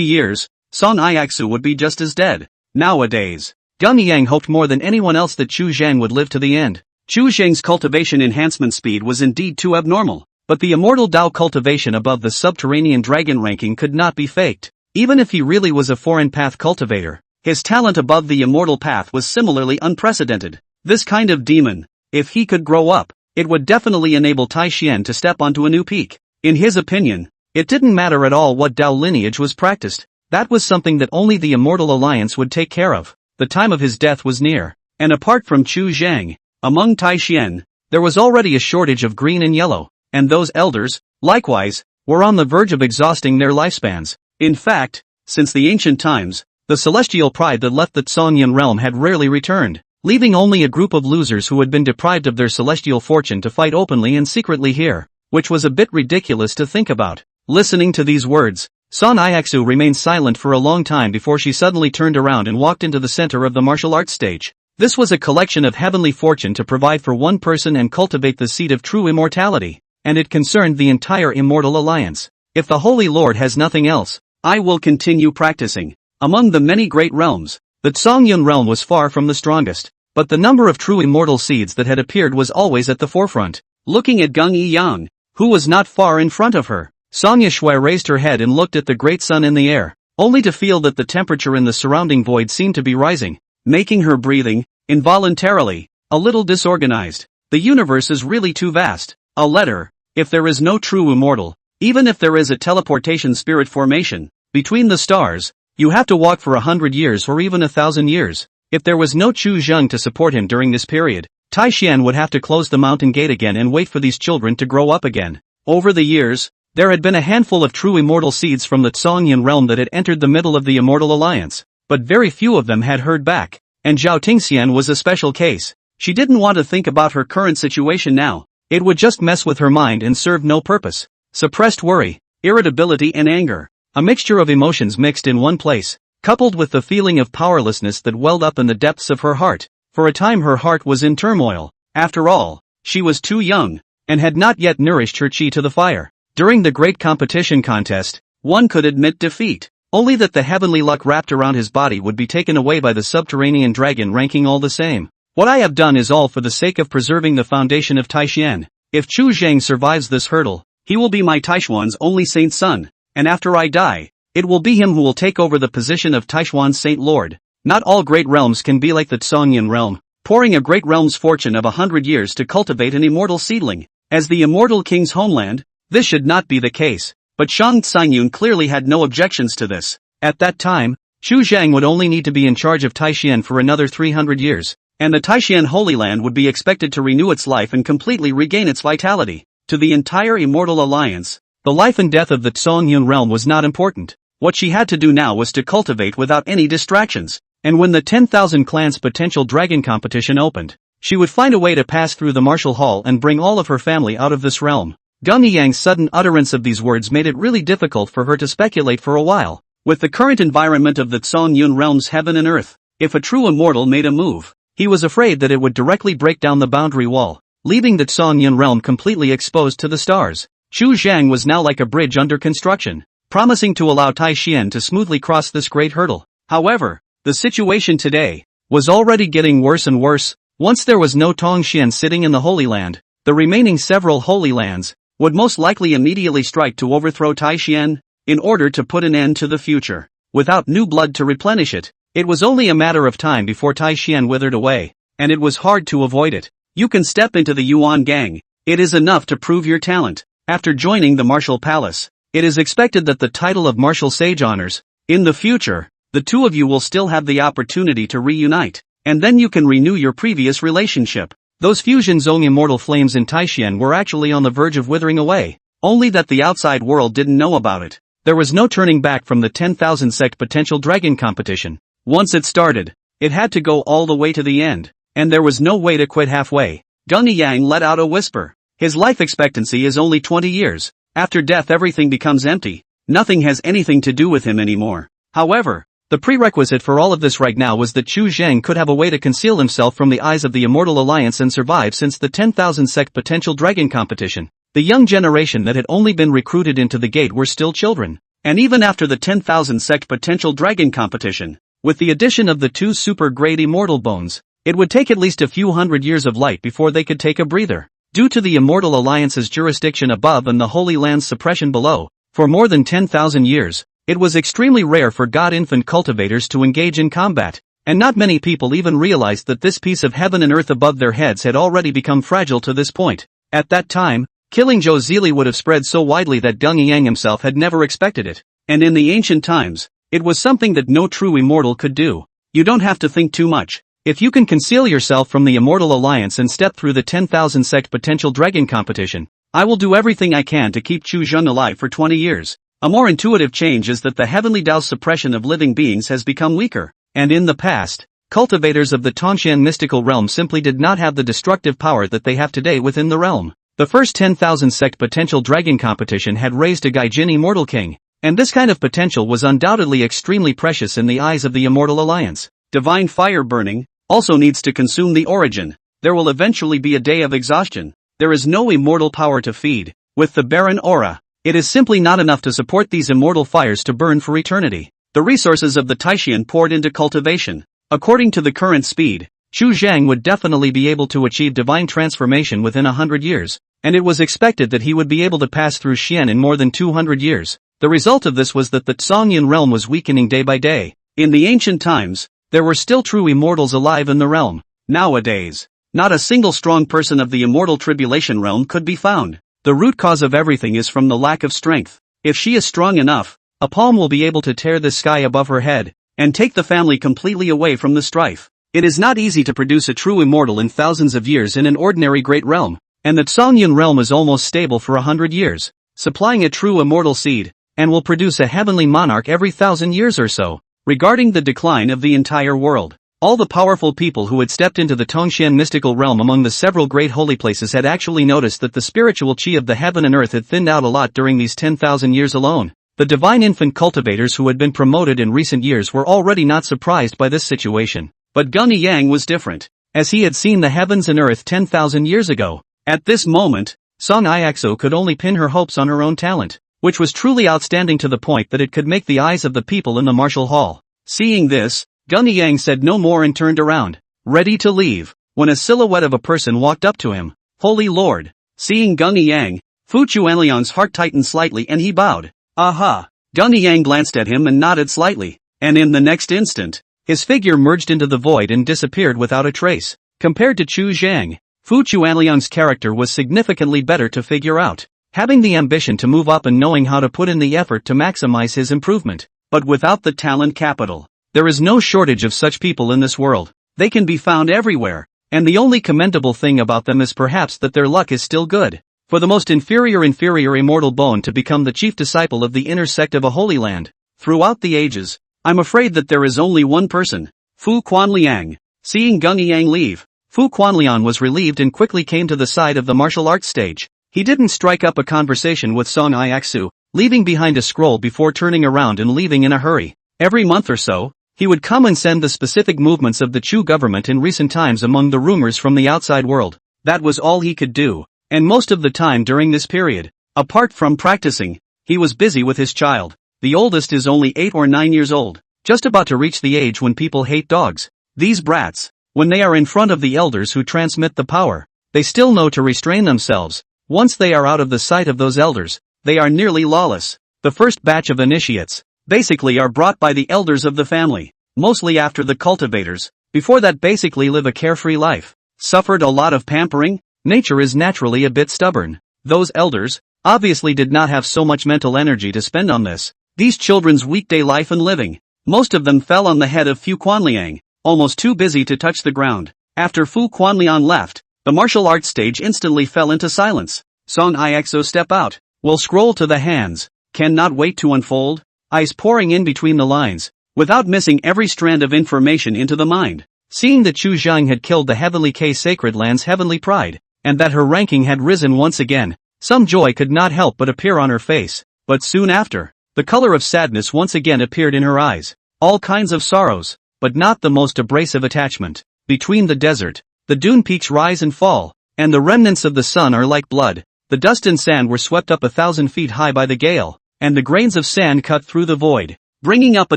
years, Song Iaksu would be just as dead. Nowadays, Gan Yang hoped more than anyone else that Chu Zheng would live to the end. Chu Zheng's cultivation enhancement speed was indeed too abnormal, but the immortal Dao cultivation above the subterranean dragon ranking could not be faked. Even if he really was a foreign path cultivator, his talent above the immortal path was similarly unprecedented. This kind of demon, if he could grow up, it would definitely enable Tai Xian to step onto a new peak. In his opinion, It didn't matter at all what Dao lineage was practiced. That was something that only the Immortal Alliance would take care of. The time of his death was near. And apart from Chu Zhang, among Taishian, there was already a shortage of green and yellow, and those elders, likewise, were on the verge of exhausting their lifespans. In fact, since the ancient times, the celestial pride that left the Tsongyan realm had rarely returned, leaving only a group of losers who had been deprived of their celestial fortune to fight openly and secretly here, which was a bit ridiculous to think about. Listening to these words, Son Iexu remained silent for a long time before she suddenly turned around and walked into the center of the martial arts stage. This was a collection of heavenly fortune to provide for one person and cultivate the seed of true immortality, and it concerned the entire Immortal Alliance. If the Holy Lord has nothing else, I will continue practicing. Among the many great realms, the Tsongyun realm was far from the strongest, but the number of true immortal seeds that had appeared was always at the forefront. Looking at Gung Yiyang, who was not far in front of her, Sanya Shui raised her head and looked at the great sun in the air, only to feel that the temperature in the surrounding void seemed to be rising, making her breathing, involuntarily, a little disorganized. The universe is really too vast. A letter, if there is no true immortal, even if there is a teleportation spirit formation, between the stars, you have to walk for 100 years or even 1,000 years. If there was no Chu Zheng to support him during this period, Taishian would have to close the mountain gate again and wait for these children to grow up again. Over the years, there had been a handful of true immortal seeds from the Tsongyan realm that had entered the middle of the Immortal Alliance, but very few of them had heard back, and Zhao Tingxian was a special case. She didn't want to think about her current situation now. It would just mess with her mind and serve no purpose. Suppressed worry, irritability and anger, a mixture of emotions mixed in one place, coupled with the feeling of powerlessness that welled up in the depths of her heart. For a time her heart was in turmoil. After all, she was too young, and had not yet nourished her chi to the fire. During the great competition contest, one could admit defeat, only that the heavenly luck wrapped around his body would be taken away by the subterranean dragon ranking all the same. What I have done is all for the sake of preserving the foundation of Taishian. If Chu Zheng survives this hurdle, he will be my Taishuan's only saint son, and after I die, it will be him who will take over the position of Taishuan's saint lord. Not all great realms can be like the Tsongyan realm, pouring a great realm's fortune of 100 years to cultivate an immortal seedling. As the immortal king's homeland, this should not be the case, but Shang Xinyun clearly had no objections to this. At that time, Chu Zheng would only need to be in charge of Taishian for another 300 years, and the Taishian Holy Land would be expected to renew its life and completely regain its vitality. To the entire Immortal Alliance, the life and death of the Tsongyun realm was not important. What she had to do now was to cultivate without any distractions, and when the 10,000 clans potential dragon competition opened, she would find a way to pass through the martial hall and bring all of her family out of this realm. Gung Yiyang's sudden utterance of these words made it really difficult for her to speculate for a while. With the current environment of the Tsongyun realm's heaven and earth, if a true immortal made a move, he was afraid that it would directly break down the boundary wall, leaving the Tsongyun realm completely exposed to the stars. Chu Zhang was now like a bridge under construction, promising to allow Taishian to smoothly cross this great hurdle. However, the situation today was already getting worse and worse. Once there was no Tongxian sitting in the Holy Land, the remaining several Holy Lands would most likely immediately strike to overthrow Taishian, in order to put an end to the future. Without new blood to replenish it, it was only a matter of time before Taishian withered away, and it was hard to avoid it. You can step into the Yuan gang. It is enough to prove your talent. After joining the Martial Palace, it is expected that the title of Martial Sage honors. In the future, the two of you will still have the opportunity to reunite, and then you can renew your previous relationship. Those fusion zone immortal flames in Taishian were actually on the verge of withering away, only that the outside world didn't know about it. There was no turning back from the 10,000 sect potential dragon competition. Once it started, it had to go all the way to the end, and there was no way to quit halfway. Gung Yang let out a whisper. His life expectancy is only 20 years. After death everything becomes empty. Nothing has anything to do with him anymore. However, the prerequisite for all of this right now was that Chu Zheng could have a way to conceal himself from the eyes of the Immortal Alliance and survive since the 10,000 sect potential dragon competition. The young generation that had only been recruited into the gate were still children. And even after the 10,000 sect potential dragon competition, with the addition of the two super-grade immortal bones, it would take at least a few hundred years of light before they could take a breather. Due to the Immortal Alliance's jurisdiction above and the Holy Land's suppression below, for more than 10,000 years, it was extremely rare for God-infant cultivators to engage in combat, and not many people even realized that this piece of heaven and earth above their heads had already become fragile to this point. At that time, Killing Zhou Zili would have spread so widely that Gung Yang himself had never expected it. And in the ancient times, it was something that no true immortal could do. You don't have to think too much. If you can conceal yourself from the Immortal Alliance and step through the 10,000 sect potential dragon competition, I will do everything I can to keep Chu Zheng alive for 20 years. A more intuitive change is that the heavenly Tao's suppression of living beings has become weaker, and in the past, cultivators of the Tongshan mystical realm simply did not have the destructive power that they have today within the realm. The first 10,000 sect potential dragon competition had raised a Gaijin Immortal King, and this kind of potential was undoubtedly extremely precious in the eyes of the Immortal Alliance. Divine fire burning also needs to consume the origin. There will eventually be a day of exhaustion. There is no immortal power to feed. With the barren aura, it is simply not enough to support these immortal fires to burn for eternity. The resources of the Taishan poured into cultivation. According to the current speed, Chu Zhang would definitely be able to achieve divine transformation within 100 years, and it was expected that he would be able to pass through Xian in more than 200 years. The result of this was that the Zhongyan realm was weakening day by day. In the ancient times, there were still true immortals alive in the realm. Nowadays, not a single strong person of the immortal tribulation realm could be found. The root cause of everything is from the lack of strength. If she is strong enough, a palm will be able to tear the sky above her head, and take the family completely away from the strife. It is not easy to produce a true immortal in thousands of years in an ordinary great realm, and the Zhongyan realm is almost stable for 100 years, supplying a true immortal seed, and will produce a heavenly monarch every 1,000 years or so. Regarding the decline of the entire world, all the powerful people who had stepped into the Tongshan mystical realm among the several great holy places had actually noticed that the spiritual chi of the heaven and earth had thinned out a lot during these 10,000 years alone. The divine infant cultivators who had been promoted in recent years were already not surprised by this situation. But Gung Yang was different, as he had seen the heavens and earth 10,000 years ago. At this moment, Song Ixo could only pin her hopes on her own talent, which was truly outstanding to the point that it could make the eyes of the people in the martial hall. Seeing this, Gung Yang said no more and turned around, ready to leave, when a silhouette of a person walked up to him. Holy Lord! Seeing Gung Yang, Fu Chuanliang's heart tightened slightly and he bowed. Aha! Gung Yang glanced at him and nodded slightly, and in the next instant, his figure merged into the void and disappeared without a trace. Compared to Chu Zhang, Fu Chuanliang's character was significantly better to figure out, having the ambition to move up and knowing how to put in the effort to maximize his improvement. But without the talent capital, there is no shortage of such people in this world. They can be found everywhere, and the only commendable thing about them is perhaps that their luck is still good. For the most inferior immortal bone to become the chief disciple of the inner sect of a holy land, throughout the ages, I'm afraid that there is only one person, Fu Quanliang. Seeing Gung Yang leave, Fu Quanliang was relieved and quickly came to the side of the martial arts stage. He didn't strike up a conversation with Song Ixu, leaving behind a scroll before turning around and leaving in a hurry. Every month or so, he would come and send the specific movements of the Chu government in recent times among the rumors from the outside world. That was all he could do, and most of the time during this period, apart from practicing, he was busy with his child. The oldest is only 8 or 9 years old, just about to reach the age when people hate dogs. These brats, when they are in front of the elders who transmit the power, they still know to restrain themselves. Once they are out of the sight of those elders, they are nearly lawless. The first batch of initiates, basically are brought by the elders of the family, mostly after the cultivators, before that basically live a carefree life. Suffered a lot of pampering, nature is naturally a bit stubborn. Those elders, obviously did not have so much mental energy to spend on this. These children's weekday life and living, most of them fell on the head of Fu Quanliang, almost too busy to touch the ground. After Fu Quanliang left, the martial arts stage instantly fell into silence. Song Ixo step out, will scroll to the hands, cannot wait to unfold, eyes pouring in between the lines, without missing every strand of information into the mind. Seeing that Chu Zhang had killed the Heavenly K Sacred Land's heavenly pride, and that her ranking had risen once again, some joy could not help but appear on her face, but soon after, the color of sadness once again appeared in her eyes. All kinds of sorrows, but not the most abrasive attachment. Between the desert, the dune peaks rise and fall, and the remnants of the sun are like blood. The dust and sand were swept up 1,000 feet high by the gale, and the grains of sand cut through the void, bringing up a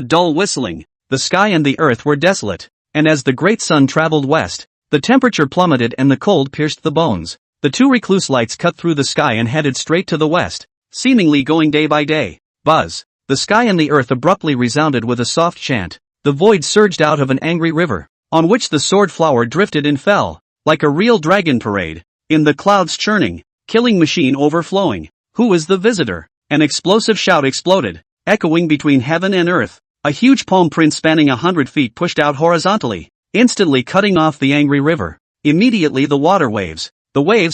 dull whistling. The sky and the earth were desolate, and as the great sun traveled west, the temperature plummeted and the cold pierced the bones. The two recluse lights cut through the sky and headed straight to the west, seemingly going day by day. Buzz! The sky and the earth abruptly resounded with a soft chant. The void surged out of an angry river, on which the sword flower drifted and fell, like a real dragon parade. In the clouds churning, killing machine overflowing. Who is the visitor? An explosive shout exploded, echoing between heaven and earth. A huge palm print spanning 100 feet pushed out horizontally, instantly cutting off the angry river. Immediately the waves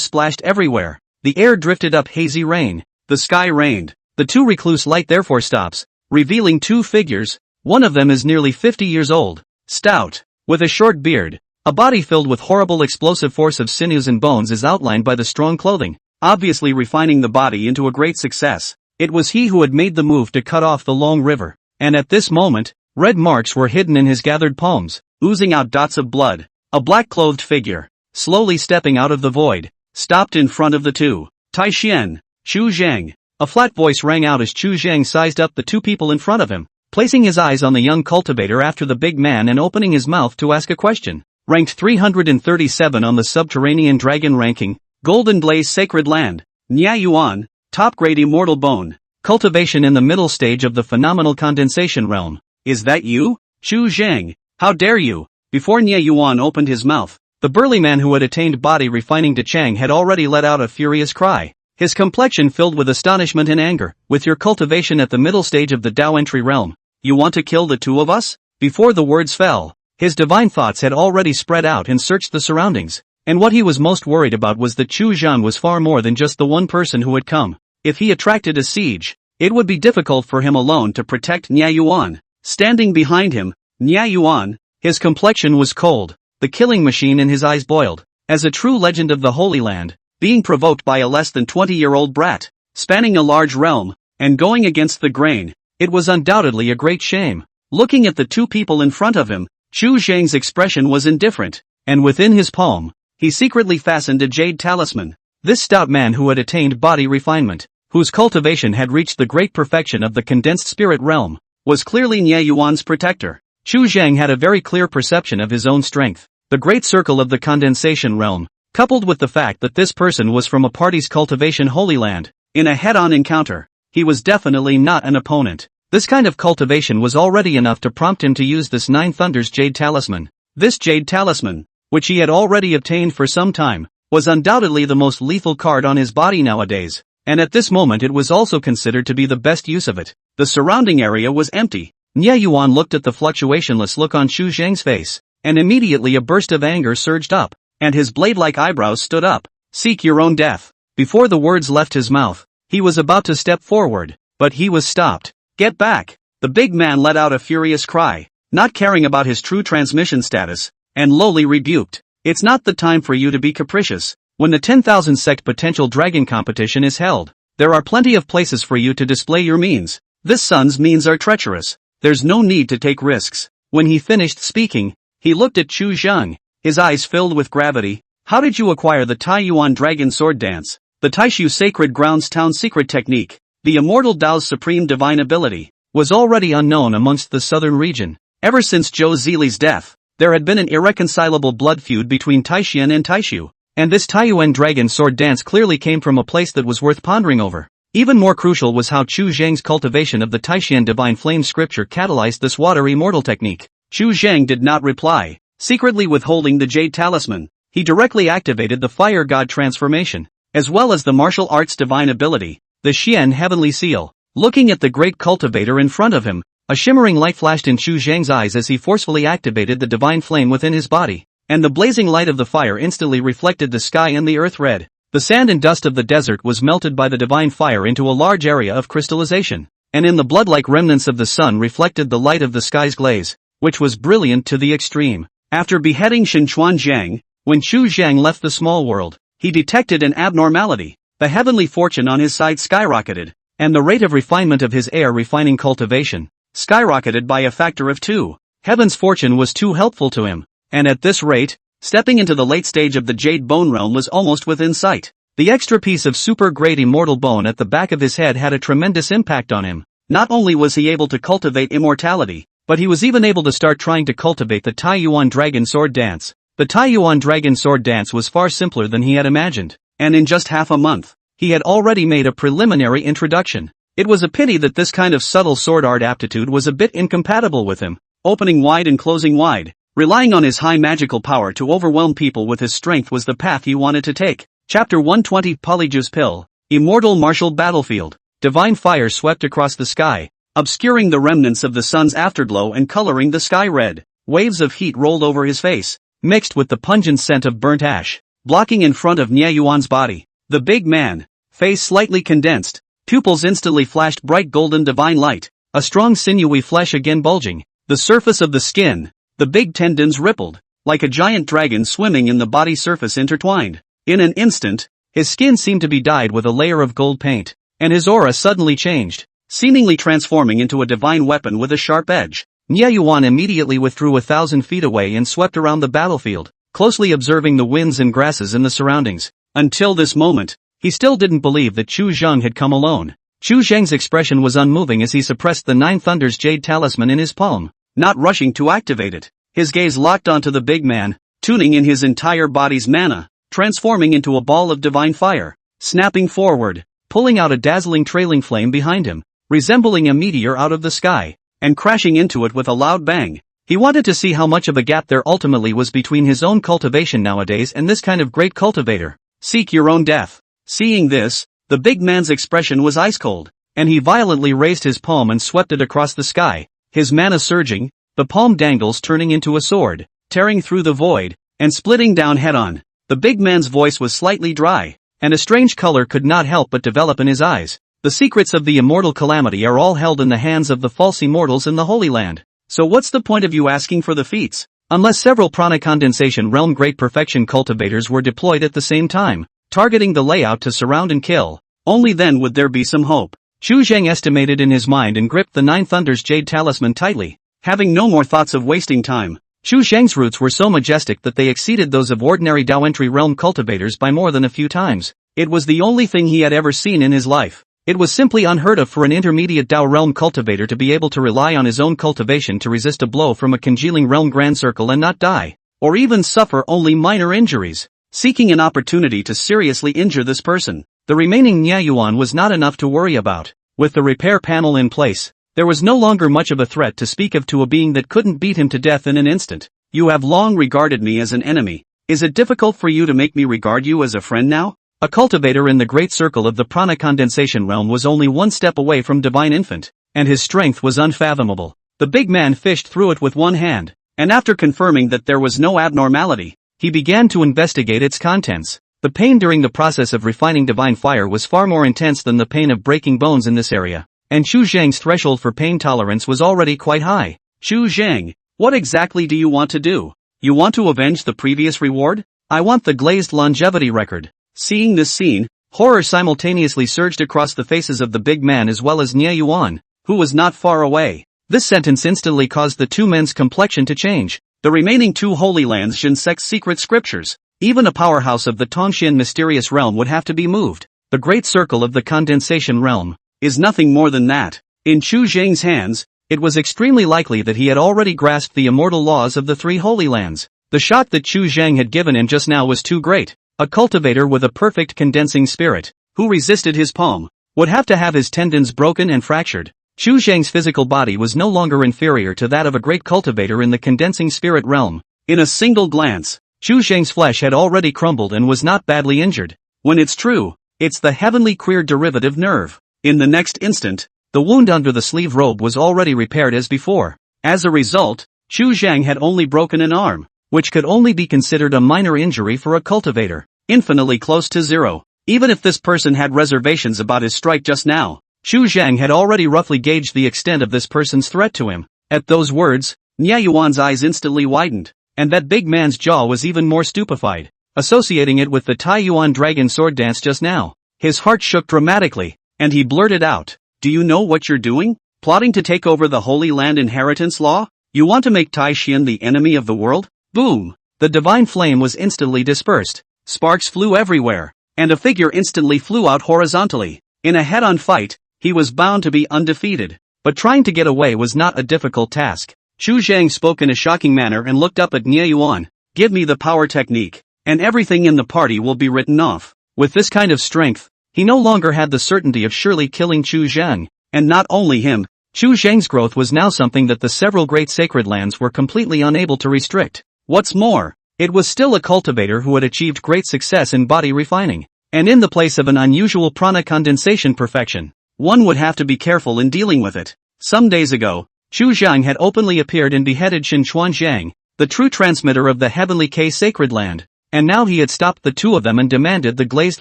splashed everywhere. The air drifted up hazy rain. The sky rained. The two recluse light therefore stops, revealing two figures. One of them is nearly 50 years old, stout, with a short beard. A body filled with horrible explosive force of sinews and bones is outlined by the strong clothing, obviously refining the body into a great success. It was he who had made the move to cut off the long river, and at this moment, red marks were hidden in his gathered palms, oozing out dots of blood. A black-clothed figure, slowly stepping out of the void, stopped in front of the two. Taishian, Chu Zhang. A flat voice rang out as Chu Zhang sized up the two people in front of him, placing his eyes on the young cultivator after the big man and opening his mouth to ask a question. Ranked 337 on the subterranean dragon ranking, Golden Blaze Sacred Land, Nya Yuan, top grade immortal bone, cultivation in the middle stage of the phenomenal condensation realm. Is that you? Chu Zhang, how dare you? Before Nya Yuan opened his mouth, the burly man who had attained body refining to Chang had already let out a furious cry. His complexion filled with astonishment and anger. With your cultivation at the middle stage of the Dao entry realm, you want to kill the two of us? Before the words fell, his divine thoughts had already spread out and searched the surroundings, and what he was most worried about was that Chu Zhan was far more than just the one person who had come. If he attracted a siege, it would be difficult for him alone to protect Nya Yuan. Standing behind him, Nya Yuan, his complexion was cold, the killing machine in his eyes boiled. As a true legend of the Holy Land, being provoked by a less than 20-year-old brat, spanning a large realm, and going against the grain, it was undoubtedly a great shame. Looking at the two people in front of him, Chu Zhang's expression was indifferent, and within his palm, he secretly fastened a jade talisman. This stout man who had attained body refinement, whose cultivation had reached the great perfection of the condensed spirit realm, was clearly Nya Yuan's protector. Chu Zhang had a very clear perception of his own strength. The great circle of the condensation realm, coupled with the fact that this person was from a party's cultivation Holy Land, in a head-on encounter, he was definitely not an opponent. This kind of cultivation was already enough to prompt him to use this Nine Thunders Jade Talisman. This Jade Talisman, which he had already obtained for some time, was undoubtedly the most lethal card on his body nowadays, and at this moment it was also considered to be the best use of it. The surrounding area was empty. Nya Yuan looked at the fluctuationless look on Chu Zhang's face, and immediately a burst of anger surged up, and his blade-like eyebrows stood up. Seek your own death. Before the words left his mouth, he was about to step forward, but he was stopped. Get back! The big man let out a furious cry, not caring about his true transmission status, and lowly rebuked. It's not the time for you to be capricious. When the 10,000 sect potential dragon competition is held, there are plenty of places for you to display your means. This son's means are treacherous. There's no need to take risks. When he finished speaking, he looked at Chu Zhang, his eyes filled with gravity. How did you acquire the Taiyuan Dragon Sword Dance? The Taishu Sacred Grounds Town Secret Technique, the immortal Dao's supreme divine ability, was already unknown amongst the southern region. Ever since Zhou Zili's death, there had been an irreconcilable blood feud between Taishian and Taishu, and this Taiyuan Dragon Sword Dance clearly came from a place that was worth pondering over. Even more crucial was how Chu Zhang's cultivation of the Taishian Divine Flame scripture catalyzed this water immortal technique. Chu Zhang did not reply, secretly withholding the Jade Talisman. He directly activated the Fire God transformation, as well as the martial arts divine ability, the Xian Heavenly Seal. Looking at the great cultivator in front of him, a shimmering light flashed in Chu Zhang's eyes as he forcefully activated the divine flame within his body, and the blazing light of the fire instantly reflected the sky and the earth red. The sand and dust of the desert was melted by the divine fire into a large area of crystallization, and in the blood-like remnants of the sun reflected the light of the sky's glaze, which was brilliant to the extreme. After beheading Shinchuan Zhang, when Chu Zhang left the small world, he detected an abnormality. The heavenly fortune on his side skyrocketed, and the rate of refinement of his air refining cultivation skyrocketed by a factor of 2. Heaven's fortune was too helpful to him, and at this rate, stepping into the late stage of the Jade Bone realm was almost within sight. The extra piece of super-grade immortal bone at the back of his head had a tremendous impact on him. Not only was he able to cultivate immortality, but he was even able to start trying to cultivate the Taiyuan Dragon Sword Dance. The Taiyuan Dragon Sword Dance was far simpler than he had imagined, and in just half a month, he had already made a preliminary introduction. It was a pity that this kind of subtle sword art aptitude was a bit incompatible with him. Opening wide and closing wide, relying on his high magical power to overwhelm people with his strength was the path he wanted to take. Chapter 120 Polyjuice Pill, Immortal Martial Battlefield. Divine fire swept across the sky, obscuring the remnants of the sun's afterglow and coloring the sky red. Waves of heat rolled over his face, mixed with the pungent scent of burnt ash, blocking in front of Nye Yuan's body. The big man, face slightly condensed, pupils instantly flashed bright golden divine light, a strong sinewy flesh again bulging, the surface of the skin, the big tendons rippled, like a giant dragon swimming in the body surface intertwined. In an instant, his skin seemed to be dyed with a layer of gold paint, and his aura suddenly changed, seemingly transforming into a divine weapon with a sharp edge. Nye Yuan immediately withdrew 1,000 feet away and swept around the battlefield, closely observing the winds and grasses in the surroundings. Until this moment, he still didn't believe that Chu Zheng had come alone. Chu Zheng's expression was unmoving as he suppressed the Nine Thunders jade talisman in his palm, not rushing to activate it. His gaze locked onto the big man, tuning in his entire body's mana, transforming into a ball of divine fire, snapping forward, pulling out a dazzling trailing flame behind him, resembling a meteor out of the sky, and crashing into it with a loud bang. He wanted to see how much of a gap there ultimately was between his own cultivation nowadays and this kind of great cultivator. Seek your own death. Seeing this, the big man's expression was ice cold, and he violently raised his palm and swept it across the sky, his mana surging, the palm dangles turning into a sword, tearing through the void, and splitting down head-on. The big man's voice was slightly dry, and a strange color could not help but develop in his eyes. The secrets of the immortal calamity are all held in the hands of the false immortals in the Holy Land. So what's the point of you asking for the feats? Unless several prana condensation realm great perfection cultivators were deployed at the same time, targeting the layout to surround and kill, only then would there be some hope. Chu Zheng estimated in his mind and gripped the Nine Thunders jade talisman tightly, having no more thoughts of wasting time. Chu Zheng's roots were so majestic that they exceeded those of ordinary Dao entry realm cultivators by more than a few times. It was the only thing he had ever seen in his life. It was simply unheard of for an intermediate Dao realm cultivator to be able to rely on his own cultivation to resist a blow from a congealing realm grand circle and not die, or even suffer only minor injuries. Seeking an opportunity to seriously injure this person, the remaining Nye Yuan was not enough to worry about. With the repair panel in place, there was no longer much of a threat to speak of to a being that couldn't beat him to death in an instant. You have long regarded me as an enemy. Is it difficult for you to make me regard you as a friend now? A cultivator in the great circle of the prana condensation realm was only one step away from divine infant, and his strength was unfathomable. The big man fished through it with one hand, and after confirming that there was no abnormality, he began to investigate its contents. The pain during the process of refining divine fire was far more intense than the pain of breaking bones in this area, and Chu Zheng's threshold for pain tolerance was already quite high. Chu Zheng, what exactly do you want to do? You want to avenge the previous reward? I want the glazed longevity record. Seeing this scene, horror simultaneously surged across the faces of the big man as well as Nye Yuan, who was not far away. This sentence instantly caused the two men's complexion to change. The remaining two Holy Lands Shinsek's secret scriptures. Even a powerhouse of the Tongxin mysterious realm would have to be moved. The great circle of the condensation realm is nothing more than that. In Chu Zheng's hands, it was extremely likely that he had already grasped the immortal laws of the three Holy Lands. The shock that Chu Zheng had given him just now was too great. A cultivator with a perfect condensing spirit, who resisted his palm, would have to have his tendons broken and fractured. Chu Zheng's physical body was no longer inferior to that of a great cultivator in the condensing spirit realm. In a single glance, Chu Zheng's flesh had already crumbled and was not badly injured. When it's true, it's the heavenly queer derivative nerve. In the next instant, the wound under the sleeve robe was already repaired as before. As a result, Chu Zheng had only broken an arm, which could only be considered a minor injury for a cultivator, infinitely close to zero. Even if this person had reservations about his strike just now, Chu Zheng had already roughly gauged the extent of this person's threat to him. At those words, Nye Yuan's eyes instantly widened, and that big man's jaw was even more stupefied, associating it with the Tai Yuan dragon sword dance just now. His heart shook dramatically, and he blurted out, "Do you know what you're doing? Plotting to take over the Holy Land inheritance law? You want to make Tai Xian the enemy of the world?" Boom! The divine flame was instantly dispersed. Sparks flew everywhere, and a figure instantly flew out horizontally. In a head-on fight, he was bound to be undefeated, but trying to get away was not a difficult task. Chu Zheng spoke in a shocking manner and looked up at Nye Yuan. "Give me the power technique, and everything in the party will be written off." With this kind of strength, he no longer had the certainty of surely killing Chu Zheng, and not only him, Chu Zheng's growth was now something that the several great sacred lands were completely unable to restrict. What's more, It was still a cultivator who had achieved great success in body refining. And in the place of an unusual prana condensation perfection, one would have to be careful in dealing with it. Some days ago, Chu Zhang had openly appeared and beheaded Xin Chuanjiang, the true transmitter of the heavenly K sacred land, and now he had stopped the two of them and demanded the glazed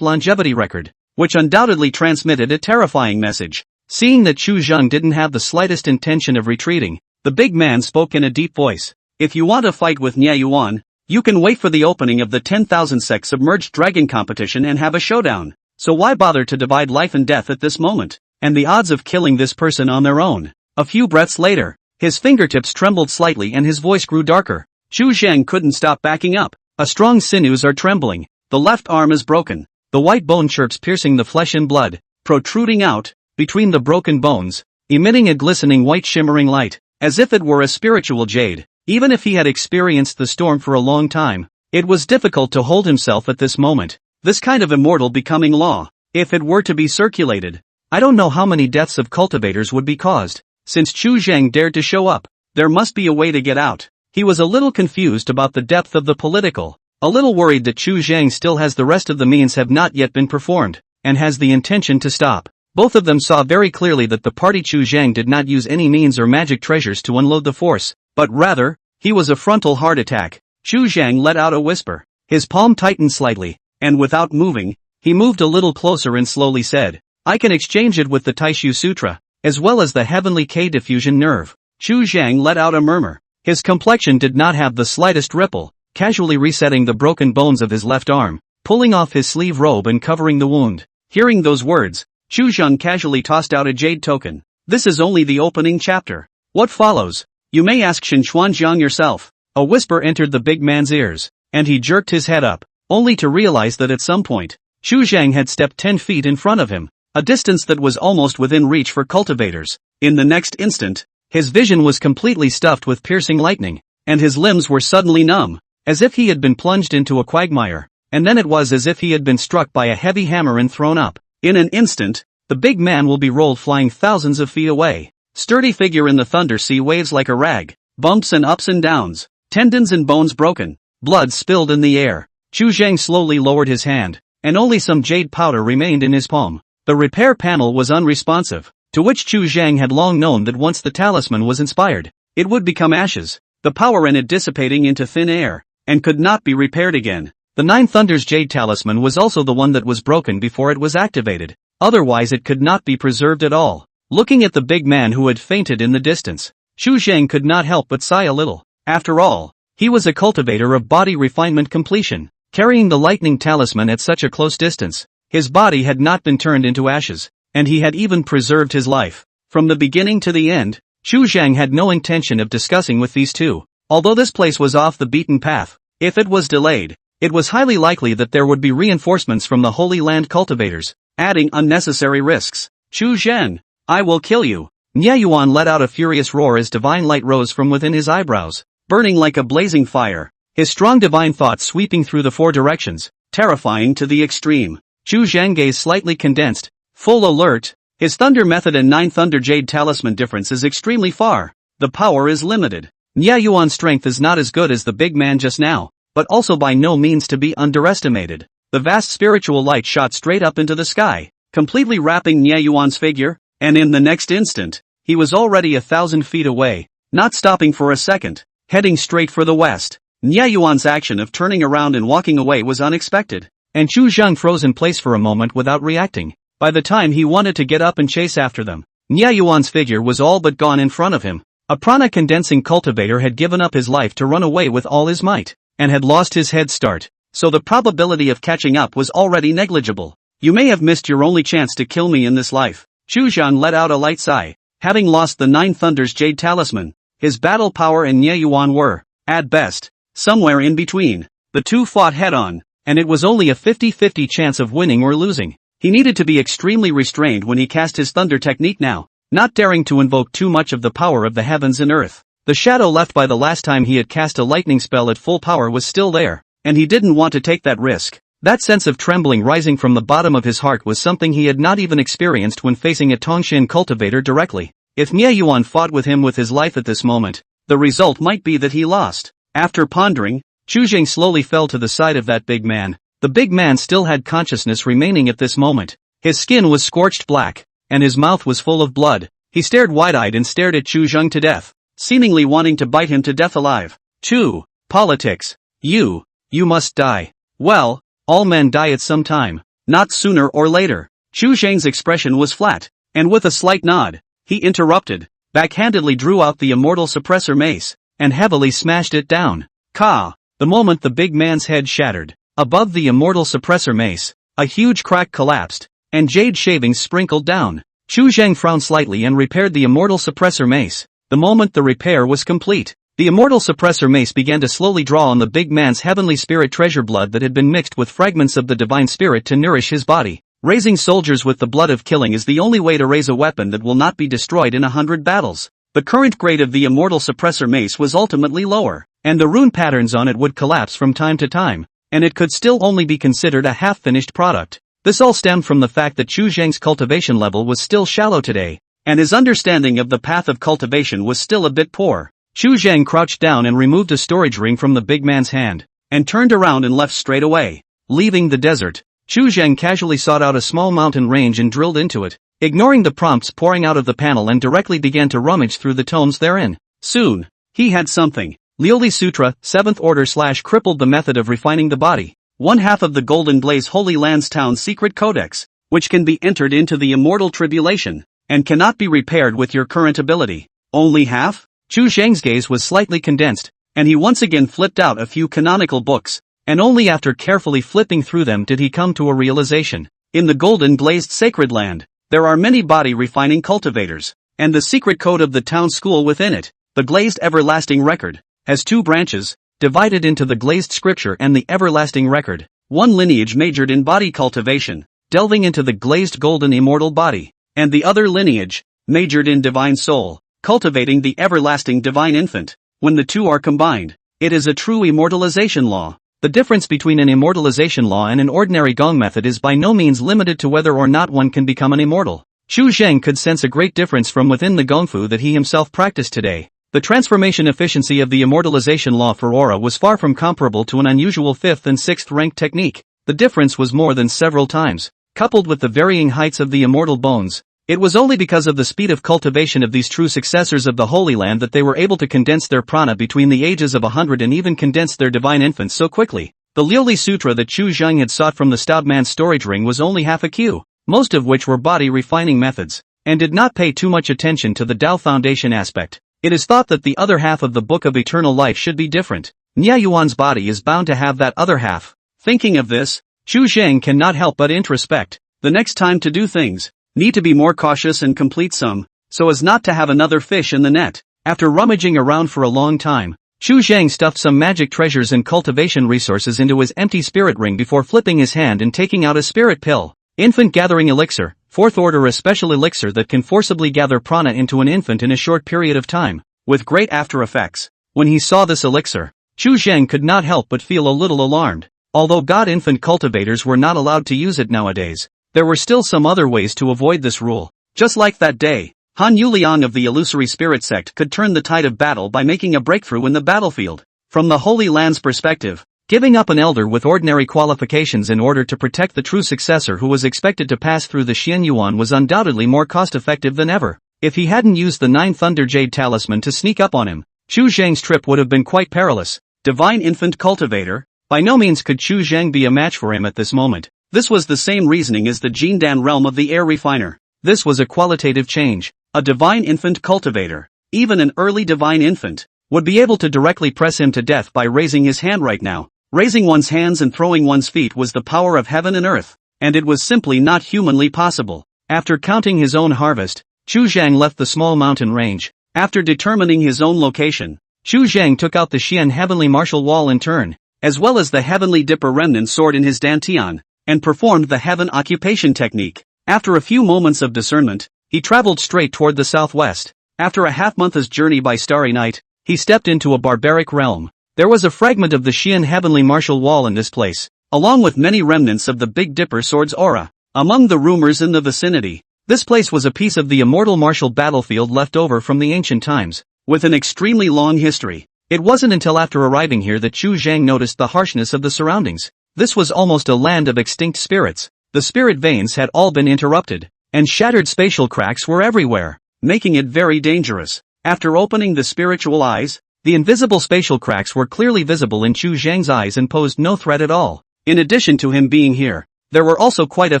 longevity record, which undoubtedly transmitted a terrifying message. Seeing that Chu Zhang didn't have the slightest intention of retreating, the big man spoke in a deep voice. If you want to fight with Nye Yuan, you can wait for the opening of the 10,000 sec submerged dragon competition and have a showdown. So why bother to divide life and death at this moment? And the odds of killing this person on their own. A few breaths later, his fingertips trembled slightly and his voice grew darker. Chu Zhang couldn't stop backing up. A strong sinews are trembling. The left arm is broken. The white bone chirps piercing the flesh and blood, protruding out, between the broken bones, emitting a glistening white shimmering light, as if it were a spiritual jade. Even if he had experienced the storm for a long time, it was difficult to hold himself at this moment. This kind of immortal becoming law, if it were to be circulated, I don't know how many deaths of cultivators would be caused. Since Chu Zhang dared to show up, there must be a way to get out. He was a little confused about the depth of the political, a little worried that Chu Zhang still has the rest of the means have not yet been performed, and has the intention to stop. Both of them saw very clearly that the party Chu Zhang did not use any means or magic treasures to unload the force, but rather, he was a frontal heart attack. Chu Zhang let out a whisper. His palm tightened slightly, and without moving, he moved a little closer and slowly said, I can exchange it with the Taishu Sutra, as well as the heavenly K diffusion nerve. Chu Zhang let out a murmur. His complexion did not have the slightest ripple, casually resetting the broken bones of his left arm, pulling off his sleeve robe and covering the wound. Hearing those words, Chu Zhang casually tossed out a jade token. This is only the opening chapter. What follows? You may ask Xin Chuanjiang yourself. A whisper entered the big man's ears, and he jerked his head up, only to realize that at some point, Chu Zhang had stepped 10 feet in front of him, a distance that was almost within reach for cultivators. In the next instant, his vision was completely stuffed with piercing lightning, and his limbs were suddenly numb, as if he had been plunged into a quagmire, and then it was as if he had been struck by a heavy hammer and thrown up. In an instant, the big man will be rolled flying thousands of feet away. Sturdy figure in the thunder sea waves like a rag, bumps and ups and downs, tendons and bones broken, blood spilled in the air. Chu Zhang slowly lowered his hand, and only some jade powder remained in his palm. The repair panel was unresponsive, to which Chu Zhang had long known that once the talisman was inspired, it would become ashes, the power in it dissipating into thin air, and could not be repaired again. The Nine Thunders jade talisman was also the one that was broken before it was activated, otherwise it could not be preserved at all. Looking at the big man who had fainted in the distance, Chu Zhang could not help but sigh a little. After all, he was a cultivator of body refinement completion, carrying the lightning talisman at such a close distance. His body had not been turned into ashes, and he had even preserved his life. From the beginning to the end, Chu Zhang had no intention of discussing with these two. Although this place was off the beaten path, if it was delayed, it was highly likely that there would be reinforcements from the Holy Land cultivators, adding unnecessary risks. Chu Zhen, I will kill you. Nye Yuan let out a furious roar as divine light rose from within his eyebrows, burning like a blazing fire, his strong divine thoughts sweeping through the four directions, terrifying to the extreme. Chu Zhang gaze slightly condensed, full alert. His thunder method and Nine Thunder Jade talisman difference is extremely far. The power is limited. Nye Yuan's strength is not as good as the big man just now, but also by no means to be underestimated. The vast spiritual light shot straight up into the sky, completely wrapping Nye Yuan's figure, and in the next instant, he was already 1,000 feet away, not stopping for a second, heading straight for the west. Nye Yuan's action of turning around and walking away was unexpected, and Chu Zhang froze in place for a moment without reacting. By the time he wanted to get up and chase after them, Nye Yuan's figure was all but gone in front of him. A prana-condensing cultivator had given up his life to run away with all his might, and had lost his head start, so the probability of catching up was already negligible. You may have missed your only chance to kill me in this life. Chu Zhang let out a light sigh. Having lost the Nine Thunders Jade Talisman, his battle power and Nye Yuan were, at best, somewhere in between. The two fought head-on, and it was only a 50-50 chance of winning or losing. He needed to be extremely restrained when he cast his thunder technique now, not daring to invoke too much of the power of the heavens and earth. The shadow left by the last time he had cast a lightning spell at full power was still there, and he didn't want to take that risk. That sense of trembling rising from the bottom of his heart was something he had not even experienced when facing a Tongshin cultivator directly. If Nye Yuan fought with him with his life at this moment, the result might be that he lost. After pondering, Chu Zheng slowly fell to the side of that big man. The big man still had consciousness remaining at this moment. His skin was scorched black, and his mouth was full of blood. He stared wide-eyed and stared at Chu Zheng to death, seemingly wanting to bite him to death alive. Chu, politics. You must die. Well, all men die at some time, not sooner or later. Chu Zheng's expression was flat, and with a slight nod, he interrupted, backhandedly drew out the immortal suppressor mace, and heavily smashed it down. Ka! The moment the big man's head shattered, above the immortal suppressor mace, a huge crack collapsed, and jade shavings sprinkled down. Chu Zheng frowned slightly and repaired the immortal suppressor mace. The moment the repair was complete, the immortal suppressor mace began to slowly draw on the big man's heavenly spirit treasure blood that had been mixed with fragments of the divine spirit to nourish his body. Raising soldiers with the blood of killing is the only way to raise a weapon that will not be destroyed in 100 battles. The current grade of the immortal suppressor mace was ultimately lower, and the rune patterns on it would collapse from time to time, and it could still only be considered a half-finished product. This all stemmed from the fact that Chu Zheng's cultivation level was still shallow today, and his understanding of the path of cultivation was still a bit poor. Chu Zheng crouched down and removed a storage ring from the big man's hand, and turned around and left straight away. Leaving the desert, Chu Zheng casually sought out a small mountain range and drilled into it, ignoring the prompts pouring out of the panel, and directly began to rummage through the tomes therein. Soon, he had something. Lioli Sutra, 7th order / crippled the method of refining the body. One half of the Golden Blaze Holy Lands Town Secret Codex, which can be entered into the Immortal Tribulation, and cannot be repaired with your current ability. Only half? Chu Zheng's gaze was slightly condensed, and he once again flipped out a few canonical books, and only after carefully flipping through them did he come to a realization. In the Golden Blazed Sacred Land, there are many body refining cultivators, and the secret code of the town school within it, the Glazed Everlasting Record, has two branches, divided into the Glazed Scripture and the Everlasting Record. One lineage majored in body cultivation, delving into the glazed golden immortal body, and the other lineage majored in divine soul, cultivating the everlasting divine infant. When the two are combined, it is a true immortalization law. The difference between an immortalization law and an ordinary gong method is by no means limited to whether or not one can become an immortal. Chu Zheng could sense a great difference from within the gongfu that he himself practiced today. The transformation efficiency of the immortalization law for aura was far from comparable to an unusual 5th and 6th rank technique. The difference was more than several times. Coupled with the varying heights of the immortal bones, it was only because of the speed of cultivation of these true successors of the Holy Land that they were able to condense their prana between the ages of 100 and even condense their divine infants so quickly. The Lioli Sutra that Chu Zheng had sought from the stout man's storage ring was only half a Q, most of which were body refining methods, and did not pay too much attention to the Tao Foundation aspect. It is thought that the other half of the Book of Eternal Life should be different. Nya Yuan's body is bound to have that other half. Thinking of this, Chu Zheng cannot help but introspect. The next time to do things, need to be more cautious and complete some, so as not to have another fish in the net. After rummaging around for a long time, Chu Zheng stuffed some magic treasures and cultivation resources into his empty spirit ring before flipping his hand and taking out a spirit pill. Infant Gathering Elixir, 4th order, a special elixir that can forcibly gather prana into an infant in a short period of time, with great after effects. When he saw this elixir, Chu Zheng could not help but feel a little alarmed. Although god-infant cultivators were not allowed to use it nowadays, there were still some other ways to avoid this rule. Just like that day, Han Yuliang of the illusory spirit sect could turn the tide of battle by making a breakthrough in the battlefield. From the Holy Land's perspective, giving up an elder with ordinary qualifications in order to protect the true successor who was expected to pass through the Xian Yuan was undoubtedly more cost-effective than ever. If he hadn't used the 9 Thunder Jade Talisman to sneak up on him, Chu Zheng's trip would have been quite perilous. Divine Infant Cultivator? By no means could Chu Zheng be a match for him at this moment. This was the same reasoning as the Jindan realm of the air refiner. This was a qualitative change. A divine infant cultivator, even an early divine infant, would be able to directly press him to death by raising his hand right now. Raising one's hands and throwing one's feet was the power of heaven and earth, and it was simply not humanly possible. After counting his own harvest, Chu Zheng left the small mountain range. After determining his own location, Chu Zheng took out the Xian Heavenly Martial Wall in turn, as well as the Heavenly Dipper Remnant Sword in his dantian, and performed the Heaven Occupation technique. After a few moments of discernment, he traveled straight toward the southwest. After a half-month's journey by starry night, he stepped into a barbaric realm. There was a fragment of the Xian Heavenly Martial Wall in this place, along with many remnants of the Big Dipper Sword's aura. Among the rumors in the vicinity, this place was a piece of the immortal martial battlefield left over from the ancient times, with an extremely long history. It wasn't until after arriving here that Chu Zhang noticed the harshness of the surroundings. This was almost a land of extinct spirits. The spirit veins had all been interrupted, and shattered spatial cracks were everywhere, making it very dangerous. After opening the spiritual eyes, the invisible spatial cracks were clearly visible in Chu Zhang's eyes and posed no threat at all. In addition to him being here, there were also quite a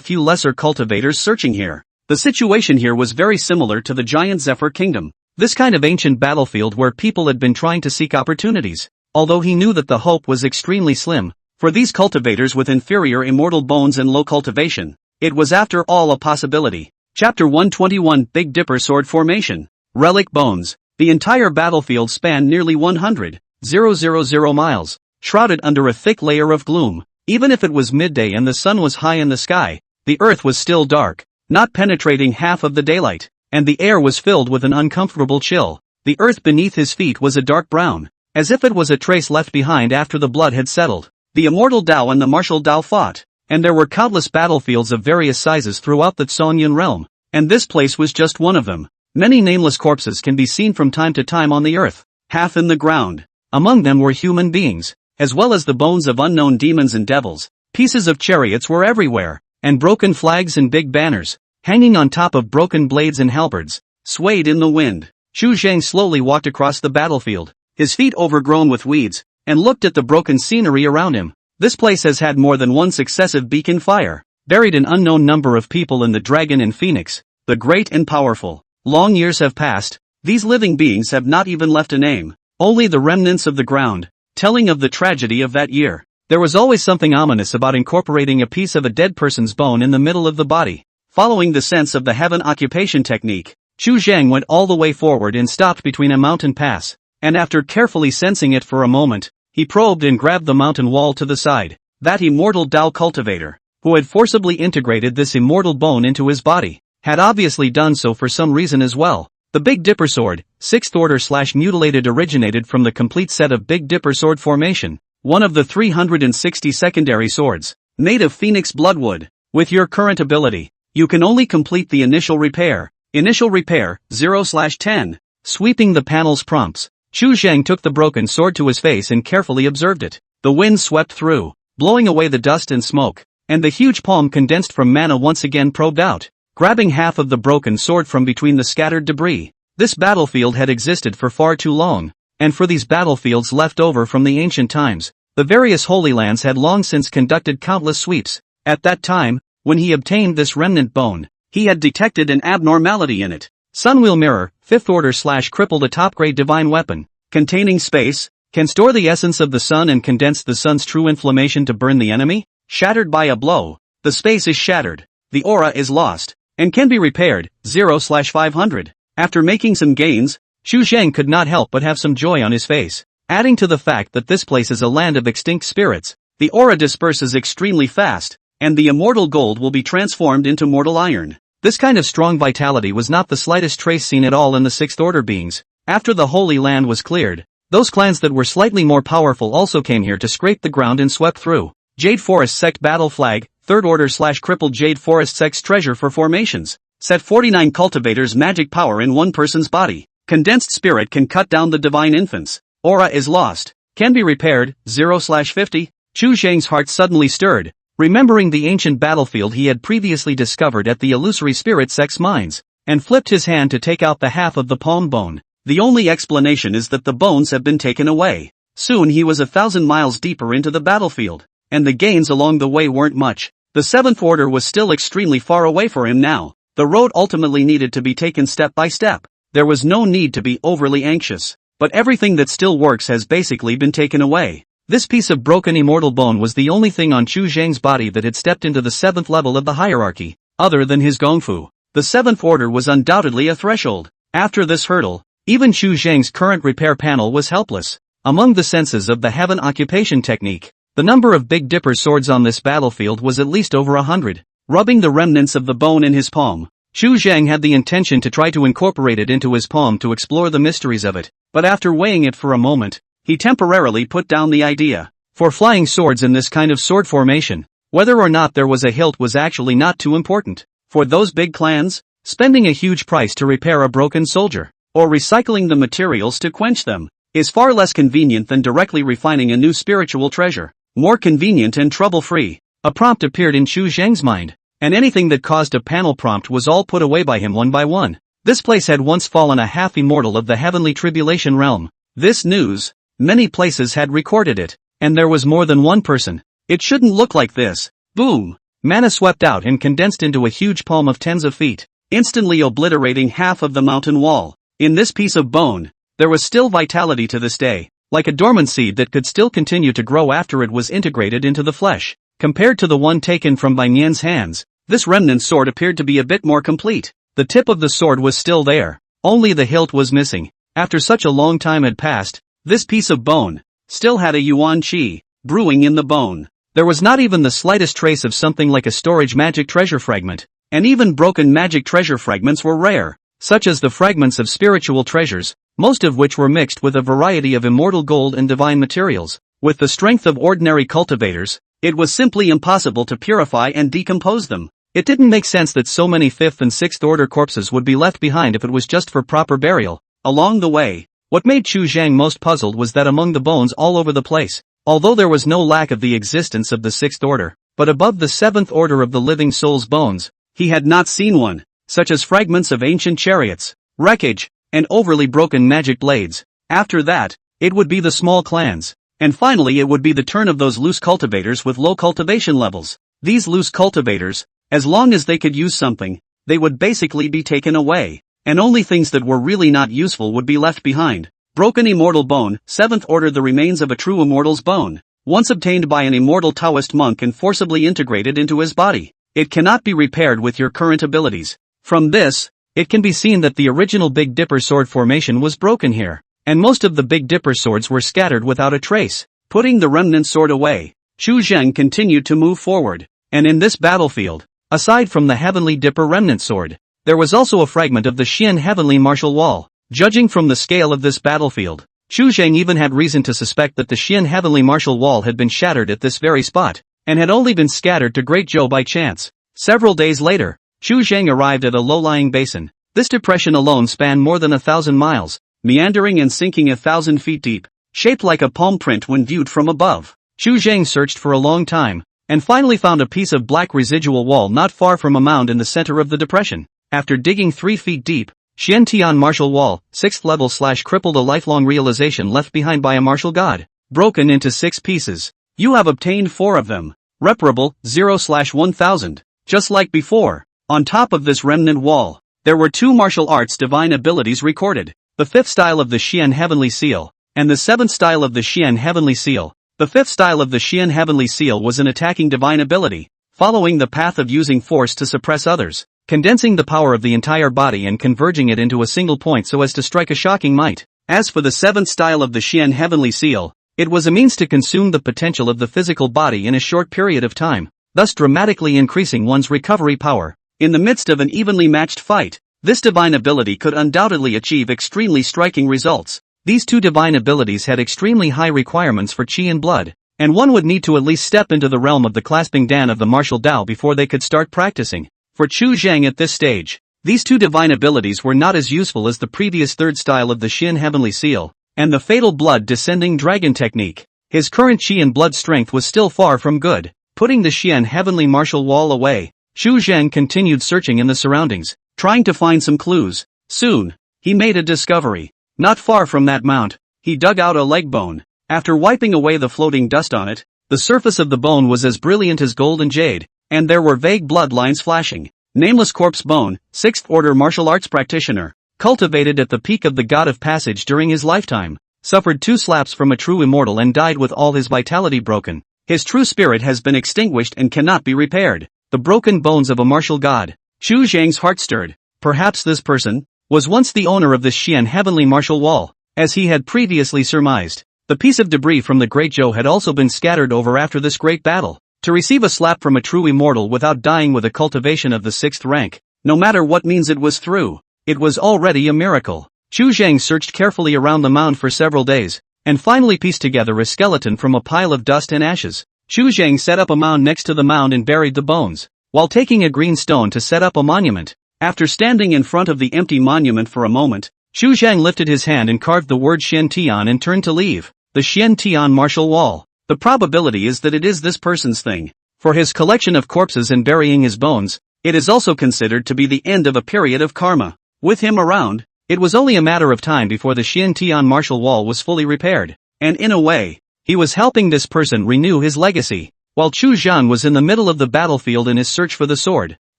few lesser cultivators searching here. The situation here was very similar to the giant Zephyr Kingdom. This kind of ancient battlefield where people had been trying to seek opportunities, although he knew that the hope was extremely slim. For these cultivators with inferior immortal bones and low cultivation, it was after all a possibility. Chapter 121 Big Dipper Sword Formation. Relic Bones. The entire battlefield spanned nearly 100,000 miles, shrouded under a thick layer of gloom. Even if it was midday and the sun was high in the sky, the earth was still dark, not penetrating half of the daylight, and the air was filled with an uncomfortable chill. The earth beneath his feet was a dark brown, as if it was a trace left behind after the blood had settled. The immortal Dao and the martial Dao fought, and there were countless battlefields of various sizes throughout the Zhongyun realm, and this place was just one of them. Many nameless corpses can be seen from time to time on the earth, half in the ground. Among them were human beings, as well as the bones of unknown demons and devils. Pieces of chariots were everywhere, and broken flags and big banners, hanging on top of broken blades and halberds, swayed in the wind. Chu Zhang slowly walked across the battlefield, his feet overgrown with weeds, and looked at the broken scenery around him. This place has had more than one successive beacon fire, buried an unknown number of people in the Dragon and Phoenix, the great and powerful. Long years have passed, these living beings have not even left a name, only the remnants of the ground, telling of the tragedy of that year. There was always something ominous about incorporating a piece of a dead person's bone in the middle of the body. Following the sense of the heaven occupation technique, Chu Zhang went all the way forward and stopped between a mountain pass, and after carefully sensing it for a moment, he probed and grabbed the mountain wall to the side. That immortal Dao cultivator, who had forcibly integrated this immortal bone into his body, had obviously done so for some reason as well. The Big Dipper Sword, 6th order/mutilated, originated from the complete set of Big Dipper Sword Formation, one of the 360 secondary swords, made of phoenix bloodwood. With your current ability, you can only complete the initial repair. Initial repair, 0/10. Sweeping the panel's prompts, Chu Zhang took the broken sword to his face and carefully observed it. The wind swept through, blowing away the dust and smoke, and the huge palm condensed from mana once again probed out, grabbing half of the broken sword from between the scattered debris. This battlefield had existed for far too long, and for these battlefields left over from the ancient times, the various Holy Lands had long since conducted countless sweeps. At that time, when he obtained this remnant bone, he had detected an abnormality in it. Sunwheel Mirror, 5th order/crippled, a top-grade divine weapon, containing space, can store the essence of the sun and condense the sun's true inflammation to burn the enemy. Shattered by a blow, the space is shattered, the aura is lost, and can be repaired, 0/500. After making some gains, Chu Zhang could not help but have some joy on his face. Adding to the fact that this place is a land of extinct spirits, the aura disperses extremely fast, and the immortal gold will be transformed into mortal iron. This kind of strong vitality was not the slightest trace seen at all in the 6th order beings. After the Holy Land was cleared, those clans that were slightly more powerful also came here to scrape the ground and swept through. Jade Forest Sect Battle Flag, 3rd order/crippled Jade Forest Sect's treasure for formations. Set 49 cultivators magic power in one person's body. Condensed spirit can cut down the divine infants. Aura is lost. Can be repaired, 0/50. Chu Zhang's heart suddenly stirred, remembering the ancient battlefield he had previously discovered at the illusory spirit sect's mines, and flipped his hand to take out the half of the palm bone. The only explanation is that the bones have been taken away. Soon he was 1,000 miles deeper into the battlefield, and the gains along the way weren't much. The 7th order was still extremely far away for him now. The road ultimately needed to be taken step by step. There was no need to be overly anxious, but everything that still works has basically been taken away. This piece of broken immortal bone was the only thing on Chu Zhang's body that had stepped into the 7th level of the hierarchy, other than his gongfu. The 7th order was undoubtedly a threshold. After this hurdle, even Chu Zhang's current repair panel was helpless. Among the senses of the heaven occupation technique, the number of Big Dipper swords on this battlefield was at least over 100. Rubbing the remnants of the bone in his palm, Chu Zhang had the intention to try to incorporate it into his palm to explore the mysteries of it, but after weighing it for a moment, he temporarily put down the idea. For flying swords in this kind of sword formation, whether or not there was a hilt was actually not too important. For those big clans, spending a huge price to repair a broken soldier, or recycling the materials to quench them, is far less convenient than directly refining a new spiritual treasure. More convenient and trouble-free. A prompt appeared in Chu Zhang's mind, and anything that caused a panel prompt was all put away by him one by one. This place had once fallen a half-immortal of the heavenly tribulation realm. This news, many places had recorded it, and there was more than one person. It shouldn't look like this. Boom! Mana swept out and condensed into a huge palm of tens of feet, instantly obliterating half of the mountain wall. In this piece of bone, there was still vitality to this day, like a dormant seed that could still continue to grow after it was integrated into the flesh. Compared to the one taken from Bai Nian's hands, this remnant sword appeared to be a bit more complete. The tip of the sword was still there, only the hilt was missing. After such a long time had passed, this piece of bone still had a yuan qi brewing in the bone. There was not even the slightest trace of something like a storage magic treasure fragment, and even broken magic treasure fragments were rare, such as the fragments of spiritual treasures, most of which were mixed with a variety of immortal gold and divine materials. With the strength of ordinary cultivators, it was simply impossible to purify and decompose them. It didn't make sense that so many 5th and 6th order corpses would be left behind if it was just for proper burial. Along the way, what made Chu Zhang most puzzled was that among the bones all over the place, although there was no lack of the existence of the 6th order, but above the 7th order of the living soul's bones, he had not seen one, such as fragments of ancient chariots, wreckage, and overly broken magic blades. After that, it would be the small clans, and finally it would be the turn of those loose cultivators with low cultivation levels. These loose cultivators, as long as they could use something, they would basically be taken away, and only things that were really not useful would be left behind. Broken immortal bone, 7th order. The remains of a true immortal's bone, once obtained by an immortal Taoist monk and forcibly integrated into his body. It cannot be repaired with your current abilities. From this, it can be seen that the original Big Dipper sword formation was broken here, and most of the Big Dipper swords were scattered without a trace. Putting the remnant sword away, Chu Zhang continued to move forward, and in this battlefield, aside from the Heavenly Dipper remnant sword, there was also a fragment of the Xian Heavenly Martial Wall. Judging from the scale of this battlefield, Chu Zhang even had reason to suspect that the Xian Heavenly Martial Wall had been shattered at this very spot, and had only been scattered to Great Zhou by chance. Several days later, Chu Zhang arrived at a low-lying basin. This depression alone spanned more than 1,000 miles, meandering and sinking 1,000 feet deep, shaped like a palm print when viewed from above. Chu Zhang searched for a long time, and finally found a piece of black residual wall not far from a mound in the center of the depression. After digging 3 feet deep, Xian Tian Martial Wall, 6th level / crippled, a lifelong realization left behind by a martial god. Broken into 6 pieces. You have obtained 4 of them. Reparable, 0/1000. Just like before, on top of this remnant wall, there were 2 martial arts divine abilities recorded. The 5th style of the Xian Heavenly Seal, and the 7th style of the Xian Heavenly Seal. The 5th style of the Xian Heavenly Seal was an attacking divine ability, following the path of using force to suppress others, condensing the power of the entire body and converging it into a single point so as to strike a shocking might. As for the 7th style of the Xian Heavenly Seal, it was a means to consume the potential of the physical body in a short period of time, thus dramatically increasing one's recovery power. In the midst of an evenly matched fight, this divine ability could undoubtedly achieve extremely striking results. These 2 divine abilities had extremely high requirements for qi and blood, and one would need to at least step into the realm of the clasping dan of the martial Dao before they could start practicing. For Chu Zhang at this stage, these 2 divine abilities were not as useful as the previous 3rd style of the Xian Heavenly Seal, and the fatal blood descending dragon technique. His current qi and blood strength was still far from good. Putting the Xian Heavenly Martial Wall away, Chu Zhang continued searching in the surroundings, trying to find some clues. Soon, he made a discovery. Not far from that mount, he dug out a leg bone. After wiping away the floating dust on it, the surface of the bone was as brilliant as gold and jade, and there were vague bloodlines flashing. Nameless corpse bone, 6th order martial arts practitioner, cultivated at the peak of the god of passage during his lifetime, suffered 2 slaps from a true immortal and died with all his vitality broken. His true spirit has been extinguished and cannot be repaired. The broken bones of a martial god. Chu Zhang's heart stirred. Perhaps this person was once the owner of this Xian Heavenly Martial Wall, as he had previously surmised. The piece of debris from the Great Zhou had also been scattered over after this great battle. To receive a slap from a true immortal without dying with a cultivation of the 6th rank, no matter what means it was through, it was already a miracle. Chu Zhang searched carefully around the mound for several days, and finally pieced together a skeleton from a pile of dust and ashes. Chu Zhang set up a mound next to the mound and buried the bones, while taking a green stone to set up a monument. After standing in front of the empty monument for a moment, Chu Zhang lifted his hand and carved the word Xian Tian and turned to leave. The Xian Tian martial wall. The probability is that it is this person's thing. For his collection of corpses and burying his bones, it is also considered to be the end of a period of karma. With him around, it was only a matter of time before the Xian Tian martial wall was fully repaired. And in a way, he was helping this person renew his legacy. While Chu Zhang was in the middle of the battlefield in his search for the sword,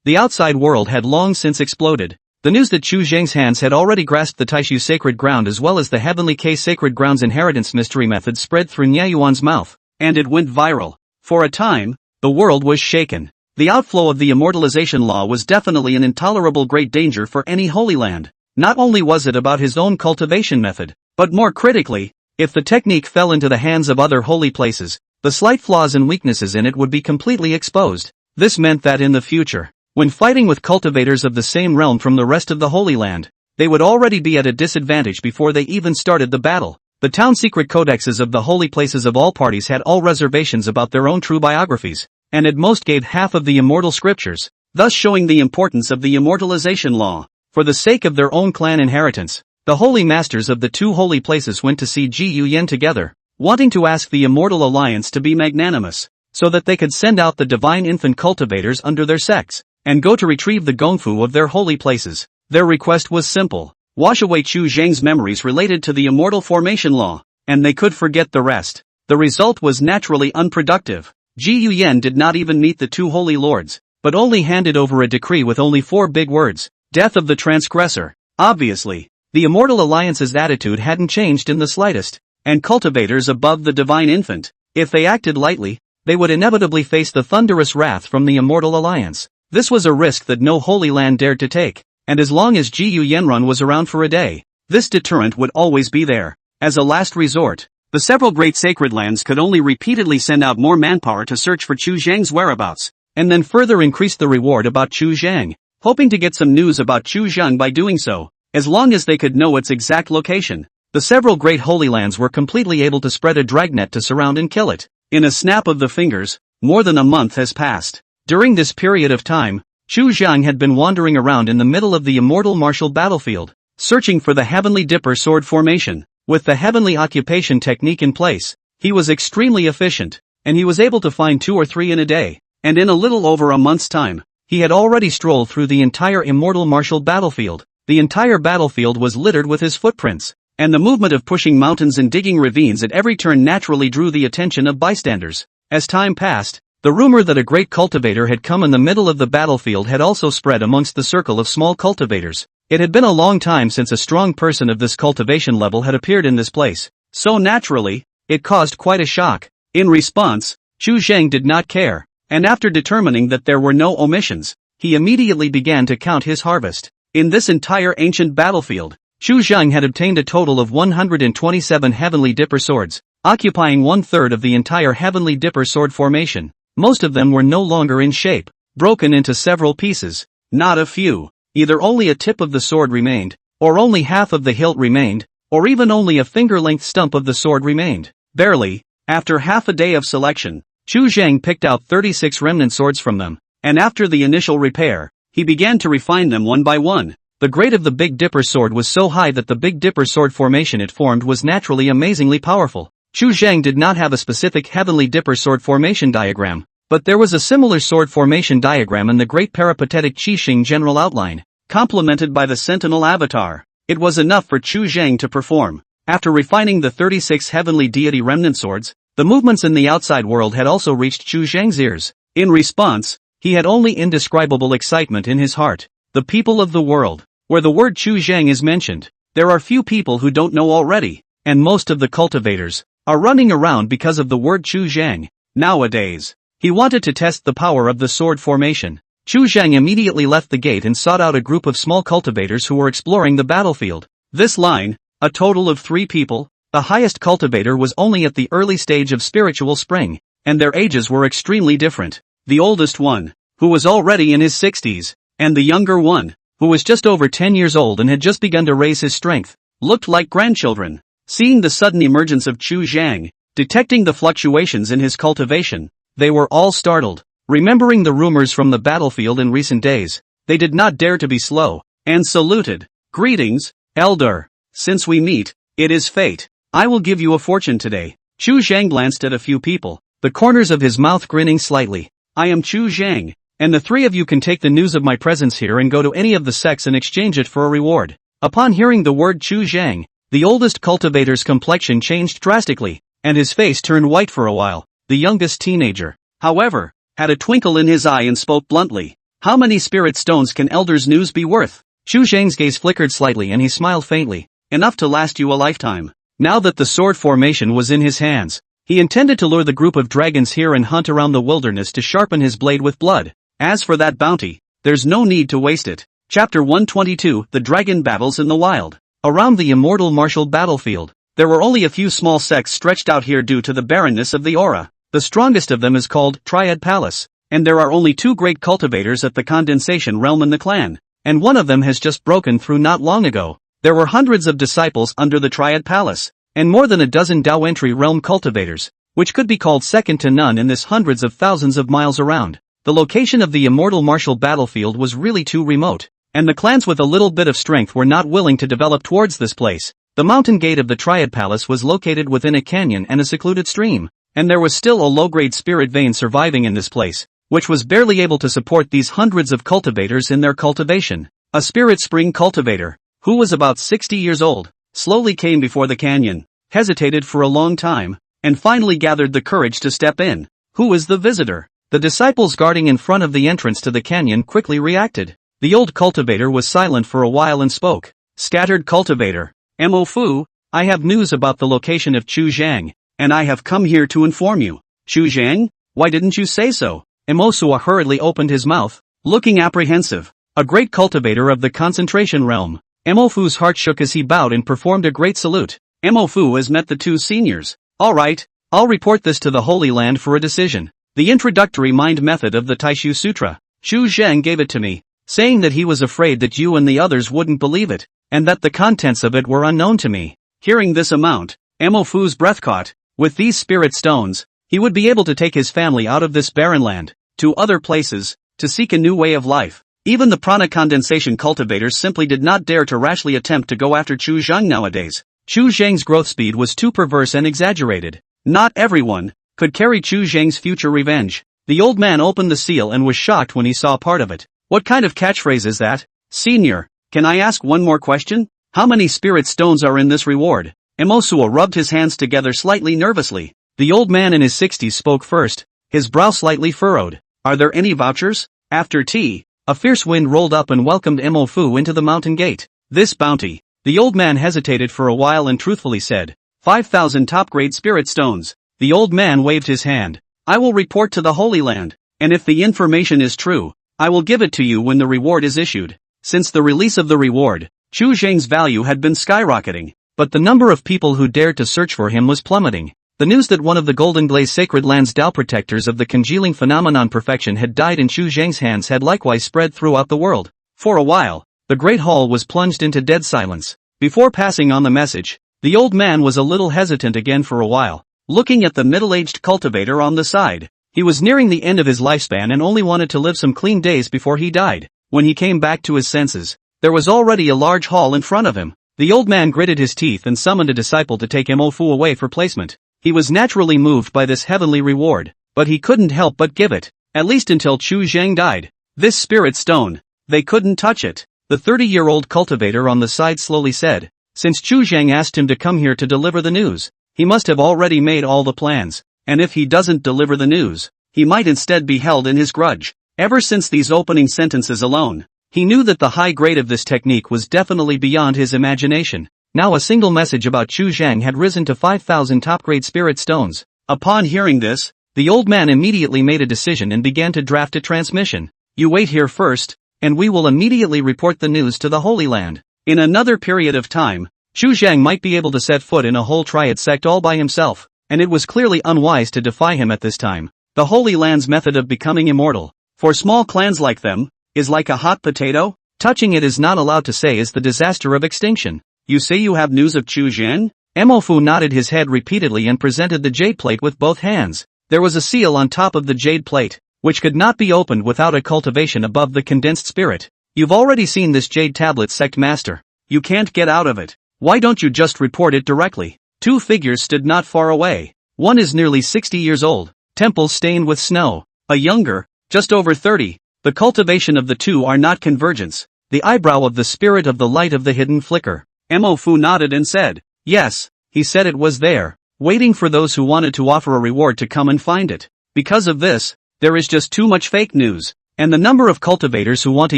the outside world had long since exploded. The news that Chu Zhang's hands had already grasped the Taishu sacred ground as well as the Heavenly K sacred ground's inheritance mystery method spread through Nyayuan's mouth, and it went viral. For a time, the world was shaken. The outflow of the immortalization law was definitely an intolerable great danger for any Holy Land. Not only was it about his own cultivation method, but more critically, if the technique fell into the hands of other holy places, the slight flaws and weaknesses in it would be completely exposed. This meant that in the future, when fighting with cultivators of the same realm from the rest of the Holy Land, they would already be at a disadvantage before they even started the battle. The town secret codexes of the holy places of all parties had all reservations about their own true biographies, and at most gave half of the immortal scriptures, thus showing the importance of the immortalization law. For the sake of their own clan inheritance, the holy masters of the two holy places went to see Ji Yuyan together, wanting to ask the Immortal Alliance to be magnanimous, so that they could send out the divine infant cultivators under their sects, and go to retrieve the gongfu of their holy places. Their request was simple: wash away Chu Zhang's memories related to the immortal formation law, and they could forget the rest. The result was naturally unproductive. Ji Yuyan did not even meet the two holy lords, but only handed over a decree with only 4 big words: death of the transgressor. Obviously, the Immortal Alliance's attitude hadn't changed in the slightest, and cultivators above the divine infant, if they acted lightly, they would inevitably face the thunderous wrath from the Immortal Alliance. This was a risk that no Holy Land dared to take, and as long as Ji Yuyanrun was around for a day, this deterrent would always be there. As a last resort, the several great sacred lands could only repeatedly send out more manpower to search for Chu Zhang's whereabouts, and then further increase the reward about Chu Zhang, hoping to get some news about Chu Zhang by doing so, as long as they could know its exact location. The several great holy lands were completely able to spread a dragnet to surround and kill it. In a snap of the fingers, more than a month has passed. During this period of time, Chu Zhang had been wandering around in the middle of the immortal martial battlefield, searching for the Heavenly Dipper sword formation. With the Heavenly Occupation technique in place, he was extremely efficient, and he was able to find 2 or 3 in a day, and in a little over a month's time, he had already strolled through the entire immortal martial battlefield. The entire battlefield was littered with his footprints, and the movement of pushing mountains and digging ravines at every turn naturally drew the attention of bystanders. As time passed, the rumor that a great cultivator had come in the middle of the battlefield had also spread amongst the circle of small cultivators. It had been a long time since a strong person of this cultivation level had appeared in this place, so naturally, it caused quite a shock. In response, Chu Zhang did not care, and after determining that there were no omissions, he immediately began to count his harvest. In this entire ancient battlefield, Chu Zhang had obtained a total of 127 Heavenly Dipper swords, occupying 1/3 of the entire Heavenly Dipper sword formation. Most of them were no longer in shape, broken into several pieces. Not a few. Either only a tip of the sword remained, or only half of the hilt remained, or even only a finger-length stump of the sword remained. Barely, after half a day of selection, Chu Zhang picked out 36 remnant swords from them, and after the initial repair, he began to refine them one by one. The grade of the Big Dipper sword was so high that the Big Dipper sword formation it formed was naturally amazingly powerful. Chu Zhang did not have a specific Heavenly Dipper sword formation diagram, but there was a similar sword formation diagram in the Great Peripatetic Qixing general outline, complemented by the Sentinel avatar. It was enough for Chu Zhang to perform. After refining the 36 Heavenly Deity remnant swords, the movements in the outside world had also reached Chu Zhang's ears. In response, he had only indescribable excitement in his heart. The people of the world, where the word Chu Zhang is mentioned, there are few people who don't know already, and most of the cultivators are running around because of the word Chu Zhang. Nowadays, he wanted to test the power of the sword formation. Chu Zhang immediately left the gate and sought out a group of small cultivators who were exploring the battlefield. This line, a total of 3 people, the highest cultivator was only at the early stage of spiritual spring, and their ages were extremely different. The oldest one, who was already in his 60s, and the younger one, who was just over 10 years old and had just begun to raise his strength, looked like grandchildren. Seeing the sudden emergence of Chu Zhang, detecting the fluctuations in his cultivation, they were all startled. Remembering the rumors from the battlefield in recent days, they did not dare to be slow, and saluted. "Greetings, Elder, since we meet, it is fate. I will give you a fortune today. Chu Zhang glanced at a few people, the corners of his mouth grinning slightly. I am Chu Zhang, and the three of you can take the news of my presence here and go to any of the sects and exchange it for a reward. Upon hearing the word Chu Zhang, the oldest cultivator's complexion changed drastically, and his face turned white for a while. The youngest teenager, however, had a twinkle in his eye and spoke bluntly. How many spirit stones can Elder's news be worth? Chu Zhang's gaze flickered slightly and he smiled faintly. Enough to last you a lifetime. Now that the sword formation was in his hands, he intended to lure the group of dragons here and hunt around the wilderness to sharpen his blade with blood. As for that bounty, there's no need to waste it. Chapter 122, The Dragon Battles in the Wild. Around the immortal martial battlefield, there were only a few small sects stretched out here due to the barrenness of the aura. The strongest of them is called Triad Palace, and there are only two great cultivators at the condensation realm in the clan, and one of them has just broken through not long ago. There were hundreds of disciples under the Triad Palace, and more than a dozen Dao entry realm cultivators, which could be called second to none in this hundreds of thousands of miles around. The location of the immortal martial battlefield was really too remote, and the clans with a little bit of strength were not willing to develop towards this place. The mountain gate of the Triad Palace was located within a canyon and a secluded stream, and there was still a low-grade spirit vein surviving in this place, which was barely able to support these hundreds of cultivators in their cultivation. A spirit spring cultivator, who was about 60 years old, slowly came before the canyon, hesitated for a long time, and finally gathered the courage to step in. Who is the visitor? The disciples guarding in front of the entrance to the canyon quickly reacted. The old cultivator was silent for a while and spoke. Scattered cultivator, Mo Fu, I have news about the location of Chu Zhang, and I have come here to inform you. Chu Zhang? Why didn't you say so? Mo Sua hurriedly opened his mouth, looking apprehensive. A great cultivator of the concentration realm. Mo Fu's heart shook as he bowed and performed a great salute. Mo Fu has met the two seniors. Alright, I'll report this to the Holy Land for a decision. The introductory mind method of the Taishu Sutra. Chu Zhang gave it to me, saying that he was afraid that you and the others wouldn't believe it, and that the contents of it were unknown to me. Hearing this amount, Mo Fu's breath caught. With these spirit stones, he would be able to take his family out of this barren land, to other places, to seek a new way of life. Even the prana condensation cultivators simply did not dare to rashly attempt to go after Chu Zhang nowadays. Chu Zhang's growth speed was too perverse and exaggerated. Not everyone could carry Chu Zhang's future revenge. The old man opened the seal and was shocked when he saw part of it. What kind of catchphrase is that? Senior, can I ask one more question? How many spirit stones are in this reward? Emosua rubbed his hands together slightly nervously. The old man in his 60s spoke first, his brow slightly furrowed. Are there any vouchers? After tea, a fierce wind rolled up and welcomed Mo Fu into the mountain gate. This bounty. The old man hesitated for a while and truthfully said, 5,000 top-grade spirit stones. The old man waved his hand. I will report to the Holy Land, and if the information is true, I will give it to you when the reward is issued. Since the release of the reward, Chu Zhang's value had been skyrocketing, but the number of people who dared to search for him was plummeting. The news that one of the Golden Glaze Sacred Land's Dao protectors of the congealing phenomenon perfection had died in Chu Zhang's hands had likewise spread throughout the world. For a while, the Great Hall was plunged into dead silence. Before passing on the message, the old man was a little hesitant again for a while, looking at the middle-aged cultivator on the side. He was nearing the end of his lifespan and only wanted to live some clean days before he died. When he came back to his senses, there was already a large hall in front of him. The old man gritted his teeth and summoned a disciple to take Mo Fu away for placement. He was naturally moved by this heavenly reward, but he couldn't help but give it, at least until Chu Zhang died. This spirit stone, they couldn't touch it. The 30-year-old cultivator on the side slowly said, since Chu Zhang asked him to come here to deliver the news, he must have already made all the plans, and if he doesn't deliver the news, he might instead be held in his grudge. Ever since these opening sentences alone, he knew that the high grade of this technique was definitely beyond his imagination. Now a single message about Chu Zhang had risen to 5,000 top-grade spirit stones. Upon hearing this, the old man immediately made a decision and began to draft a transmission. You wait here first, and we will immediately report the news to the Holy Land. In another period of time, Chu Zhang might be able to set foot in a whole triad sect all by himself, and it was clearly unwise to defy him at this time. The Holy Land's method of becoming immortal, for small clans like them, is like a hot potato. Touching it is not allowed to say is the disaster of extinction. You say you have news of Chu Zhang? Mo Fu nodded his head repeatedly and presented the jade plate with both hands. There was a seal on top of the jade plate, which could not be opened without a cultivation above the condensed spirit. You've already seen this jade tablet, sect master. You can't get out of it. Why don't you just report it directly? Two figures stood not far away. One is nearly 60 years old, temples stained with snow. A younger, just over 30. The cultivation of the two are not convergence. The eyebrow of the spirit of the light of the hidden flicker. Mo Fu nodded and said, yes, he said it was there, waiting for those who wanted to offer a reward to come and find it. Because of this, there is just too much fake news, and the number of cultivators who want to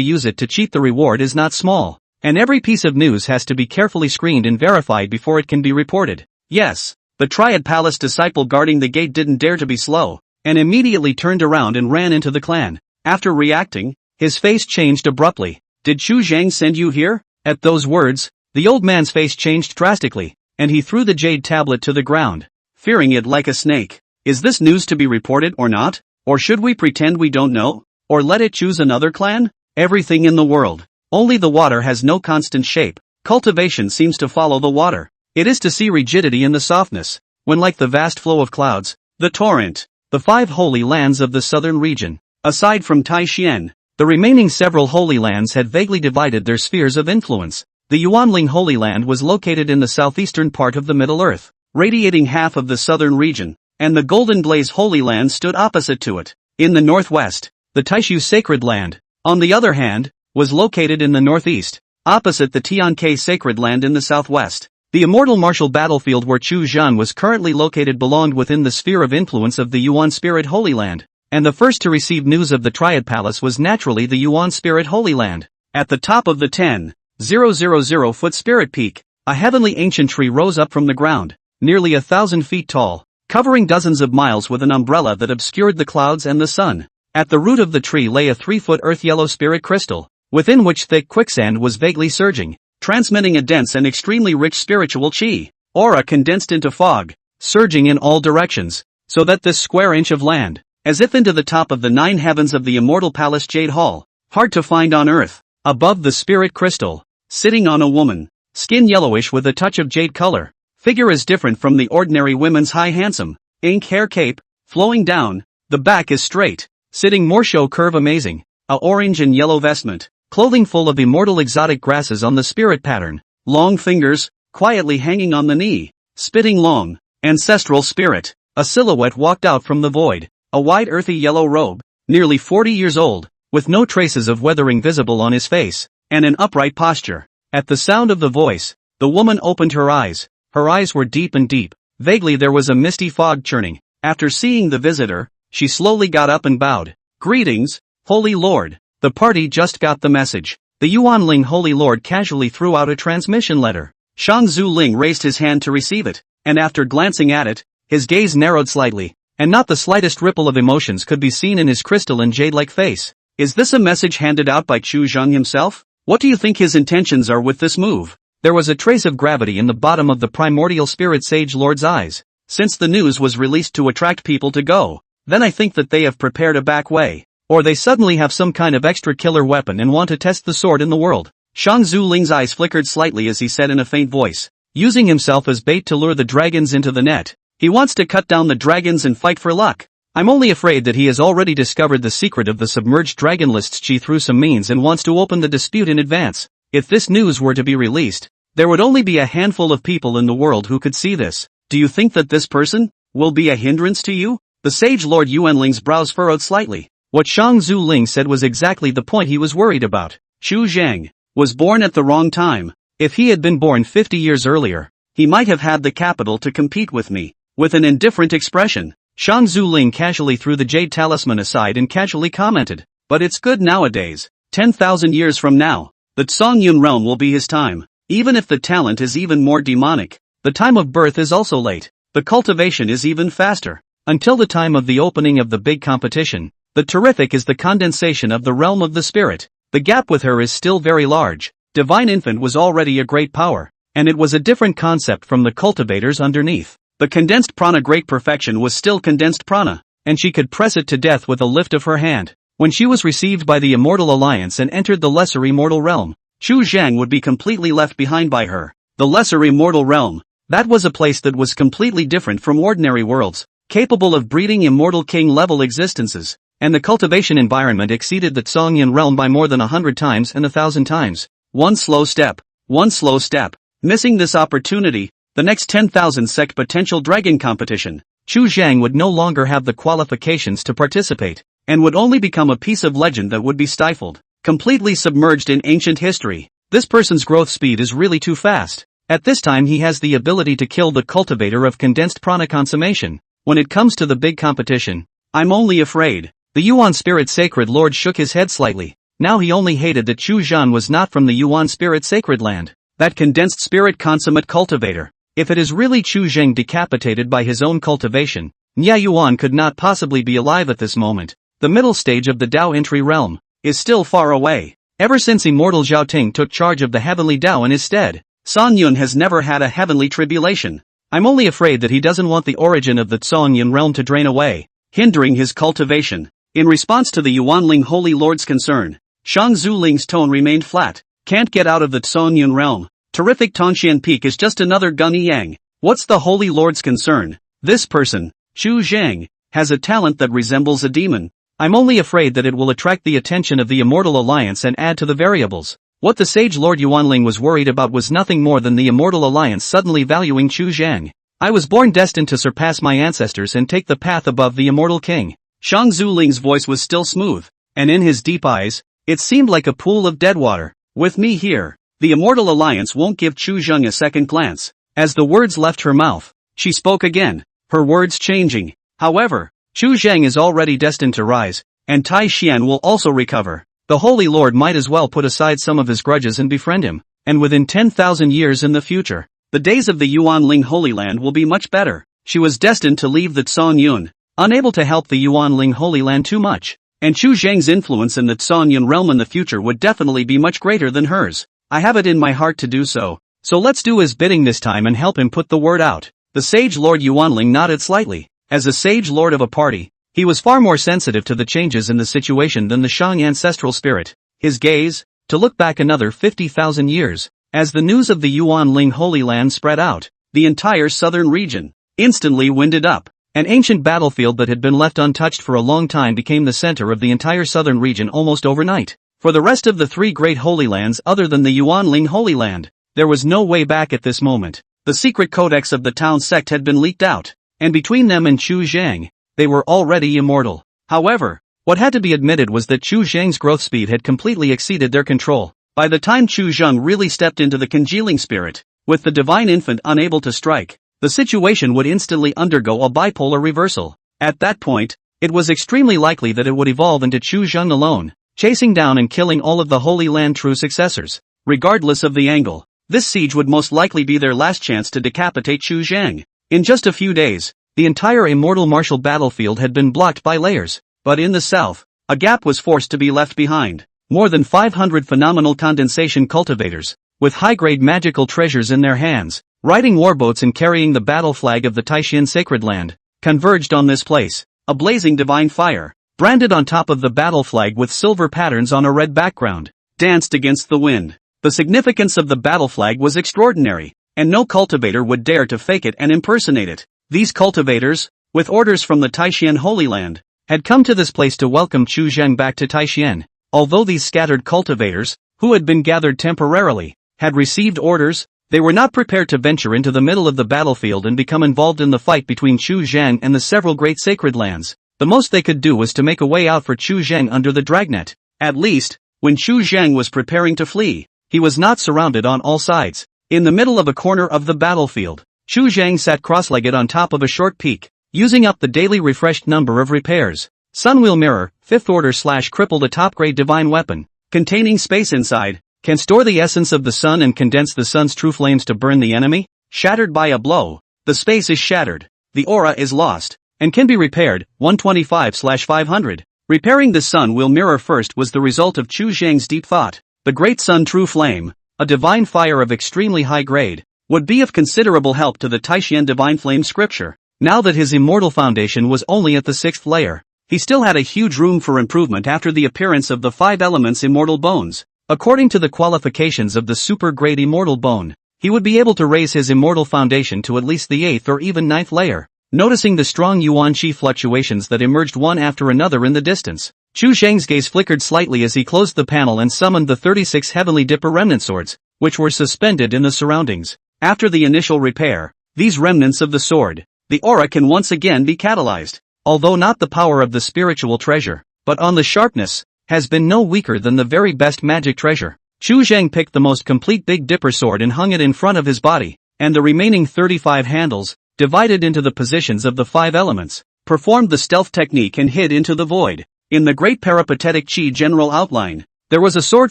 use it to cheat the reward is not small, and every piece of news has to be carefully screened and verified before it can be reported. Yes, the Triad Palace disciple guarding the gate didn't dare to be slow, and immediately turned around and ran into the clan. After reacting, his face changed abruptly. Did Chu Zhang send you here? At those words, the old man's face changed drastically, and he threw the jade tablet to the ground, fearing it like a snake. Is this news to be reported or not? Or should we pretend we don't know? Or let it choose another clan? Everything in the world. Only the water has no constant shape. Cultivation seems to follow the water. It is to see rigidity in the softness, when like the vast flow of clouds, the torrent, the 5 holy lands of the southern region. Aside from Taixien, the remaining several holy lands had vaguely divided their spheres of influence. The Yuanling Holy Land was located in the southeastern part of the Middle Earth, radiating half of the southern region, and the Golden Blaze Holy Land stood opposite to it. In the northwest, the Taishu Sacred Land, on the other hand, was located in the northeast, opposite the Tianke Sacred Land in the southwest. The immortal martial battlefield where Chu Zhan was currently located belonged within the sphere of influence of the Yuan Spirit Holy Land, and the first to receive news of the Triad Palace was naturally the Yuan Spirit Holy Land. At the top of the 10,000 foot Spirit Peak, a heavenly ancient tree rose up from the ground, nearly 1,000 feet tall, covering dozens of miles with an umbrella that obscured the clouds and the sun. At the root of the tree lay a 3-foot earth-yellow spirit crystal, within which thick quicksand was vaguely surging, transmitting a dense and extremely rich spiritual chi, aura condensed into fog, surging in all directions, so that this square inch of land, as if into the top of the 9 heavens of the immortal palace Jade Hall, hard to find on earth. Above the spirit crystal, sitting on a woman, skin yellowish with a touch of jade color, figure is different from the ordinary women's high handsome, ink hair cape, flowing down, the back is straight, sitting more show curve amazing, a orange and yellow vestment, clothing full of immortal exotic grasses on the spirit pattern, long fingers, quietly hanging on the knee, spitting long, ancestral spirit. A silhouette walked out from the void, a wide earthy yellow robe, nearly 40 years old, with no traces of weathering visible on his face, and an upright posture. At the sound of the voice, the woman opened her eyes. Her eyes were deep and deep. Vaguely there was a misty fog churning. After seeing the visitor, she slowly got up and bowed. Greetings, Holy Lord. The party just got the message. The Yuanling Holy Lord casually threw out a transmission letter. Shang Zuling raised his hand to receive it, and after glancing at it, his gaze narrowed slightly, and not the slightest ripple of emotions could be seen in his crystal and jade-like face. Is this a message handed out by Chu Zhang himself? What do you think his intentions are with this move? There was a trace of gravity in the bottom of the primordial spirit sage lord's eyes. Since the news was released to attract people to go, then I think that they have prepared a back way. Or they suddenly have some kind of extra killer weapon and want to test the sword in the world. Shang Zuling's eyes flickered slightly as he said in a faint voice, using himself as bait to lure the dragons into the net. He wants to cut down the dragons and fight for luck. I'm only afraid that he has already discovered the secret of the submerged dragon lists chi through some means and wants to open the dispute in advance. If this news were to be released, there would only be a handful of people in the world who could see this. Do you think that this person will be a hindrance to you? The sage Lord Yuanling's brows furrowed slightly. What Shang Zuling said was exactly the point he was worried about. Chu Zhang was born at the wrong time. If he had been born 50 years earlier, he might have had the capital to compete with me. With an indifferent expression, Shang Zuling casually threw the jade talisman aside and casually commented, but it's good nowadays. 10,000 years from now, the Songyun realm will be his time. Even if the talent is even more demonic, the time of birth is also late. The cultivation is even faster. Until the time of the opening of the big competition, the terrific is the condensation of the realm of the spirit. The gap with her is still very large. Divine Infant was already a great power, and it was a different concept from the cultivators underneath. The condensed prana great perfection was still condensed prana, and she could press it to death with a lift of her hand. When she was received by the Immortal Alliance and entered the lesser immortal realm, Chu Zhang would be completely left behind by her. The lesser immortal realm, that was a place that was completely different from ordinary worlds, capable of breeding immortal king-level existences, and the cultivation environment exceeded the Songyun realm by more than 100 times and 1,000 times. One slow step, One slow step. Missing this opportunity, the next 10,000 sect potential dragon competition, Chu Zhang would no longer have the qualifications to participate, and would only become a piece of legend that would be stifled, completely submerged in ancient history. This person's growth speed is really too fast. At this time he has the ability to kill the cultivator of condensed prana consummation. When it comes to the big competition, I'm only afraid. The Yuan Spirit Sacred Lord shook his head slightly. Now he only hated that Chu Zhan was not from the Yuan Spirit Sacred Land, that condensed spirit consummate cultivator. If it is really Chu Zheng decapitated by his own cultivation, Nya Yuan could not possibly be alive at this moment. The middle stage of the Dao entry realm is still far away. Ever since immortal Zhao Ting took charge of the heavenly Dao in his stead, Song Yun has never had a heavenly tribulation. I'm only afraid that he doesn't want the origin of the Zhongyun realm to drain away, hindering his cultivation. In response to the Yuanling Holy Lord's concern, Shang Zuling's tone remained flat. Can't get out of the Zhongyun realm. Terrific Tongxian Peak is just another Gunny Yang. What's the Holy Lord's concern? This person, Chu Zhang, has a talent that resembles a demon. I'm only afraid that it will attract the attention of the Immortal Alliance and add to the variables. What the Sage Lord Yuanling was worried about was nothing more than the Immortal Alliance suddenly valuing Chu Zhang. I was born destined to surpass my ancestors and take the path above the Immortal King. Shang Zuling's voice was still smooth, and in his deep eyes, it seemed like a pool of dead water. With me here, the Immortal Alliance won't give Chu Zheng a second glance. As the words left her mouth, she spoke again, her words changing. However, Chu Zheng is already destined to rise, and Tai Xian will also recover. The Holy Lord might as well put aside some of his grudges and befriend him, and within 10,000 years in the future, the days of the Yuanling Holy Land will be much better. She was destined to leave the Zhongyun, unable to help the Yuanling Holy Land too much, and Chu Zheng's influence in the Zhongyun realm in the future would definitely be much greater than hers. I have it in my heart to do so let's do his bidding this time and help him put the word out. The Sage Lord Yuanling nodded slightly. As a Sage Lord of a party, he was far more sensitive to the changes in the situation than the Shang ancestral spirit. His gaze, to look back another 50,000 years, as the news of the Yuanling Holy Land spread out, the entire southern region instantly winded up. An ancient battlefield that had been left untouched for a long time became the center of the entire southern region almost overnight. For the rest of the three great Holy Lands other than the Yuanling Holy Land, there was no way back at this moment. The secret codex of the town sect had been leaked out, and between them and Chu Zhang, they were already immortal. However, what had to be admitted was that Chu Zhang's growth speed had completely exceeded their control. By the time Chu Zhang really stepped into the congealing spirit, with the divine infant unable to strike, the situation would instantly undergo a bipolar reversal. At that point, it was extremely likely that it would evolve into Chu Zhang alone, chasing down and killing all of the Holy Land true successors. Regardless of the angle, this siege would most likely be their last chance to decapitate Chu Zhang. In just a few days, the entire immortal martial battlefield had been blocked by layers, but in the south, a gap was forced to be left behind. More than 500 phenomenal condensation cultivators, with high-grade magical treasures in their hands, riding warboats and carrying the battle flag of the Taishan Sacred Land, converged on this place. A blazing divine fire, branded on top of the battle flag with silver patterns on a red background, danced against the wind. The significance of the battle flag was extraordinary, and no cultivator would dare to fake it and impersonate it. These cultivators, with orders from the Taishan Holy Land, had come to this place to welcome Chu Zhang back to Taishan. Although these scattered cultivators, who had been gathered temporarily, had received orders, they were not prepared to venture into the middle of the battlefield and become involved in the fight between Chu Zhang and the several great sacred lands. The most they could do was to make a way out for Chu Zhang under the dragnet. At least, when Chu Zhang was preparing to flee, he was not surrounded on all sides. In the middle of a corner of the battlefield, Chu Zhang sat cross-legged on top of a short peak, using up the daily refreshed number of repairs. Sunwheel Mirror, 5th order / crippled, a top-grade divine weapon, containing space inside, can store the essence of the sun and condense the sun's true flames to burn the enemy. Shattered by a blow, the space is shattered, the aura is lost, and can be repaired. 125/500. Repairing the Sunwheel Mirror first was the result of Chu Zhang's deep thought. The Great Sun True Flame, a divine fire of extremely high grade, would be of considerable help to the Taishan Divine Flame scripture. Now that his immortal foundation was only at the 6th layer, he still had a huge room for improvement after the appearance of the 5 elements immortal bones. According to the qualifications of the super grade immortal bone, he would be able to raise his immortal foundation to at least the 8th or even 9th layer. Noticing the strong yuan qi fluctuations that emerged one after another in the distance, Chu Zhang's gaze flickered slightly as he closed the panel and summoned the 36 heavenly dipper remnant swords. which were suspended in the surroundings. After the initial repair, these remnants of the sword, the aura can once again be catalyzed. Although not the power of the spiritual treasure, but on the sharpness, has been no weaker than the very best magic treasure. Chu Zhang picked the most complete Big Dipper sword and hung it in front of his body, and the remaining 35 handles, divided into the positions of the 5 elements, performed the stealth technique and hid into the void. In the Great Peripatetic Chi general outline, there was a sword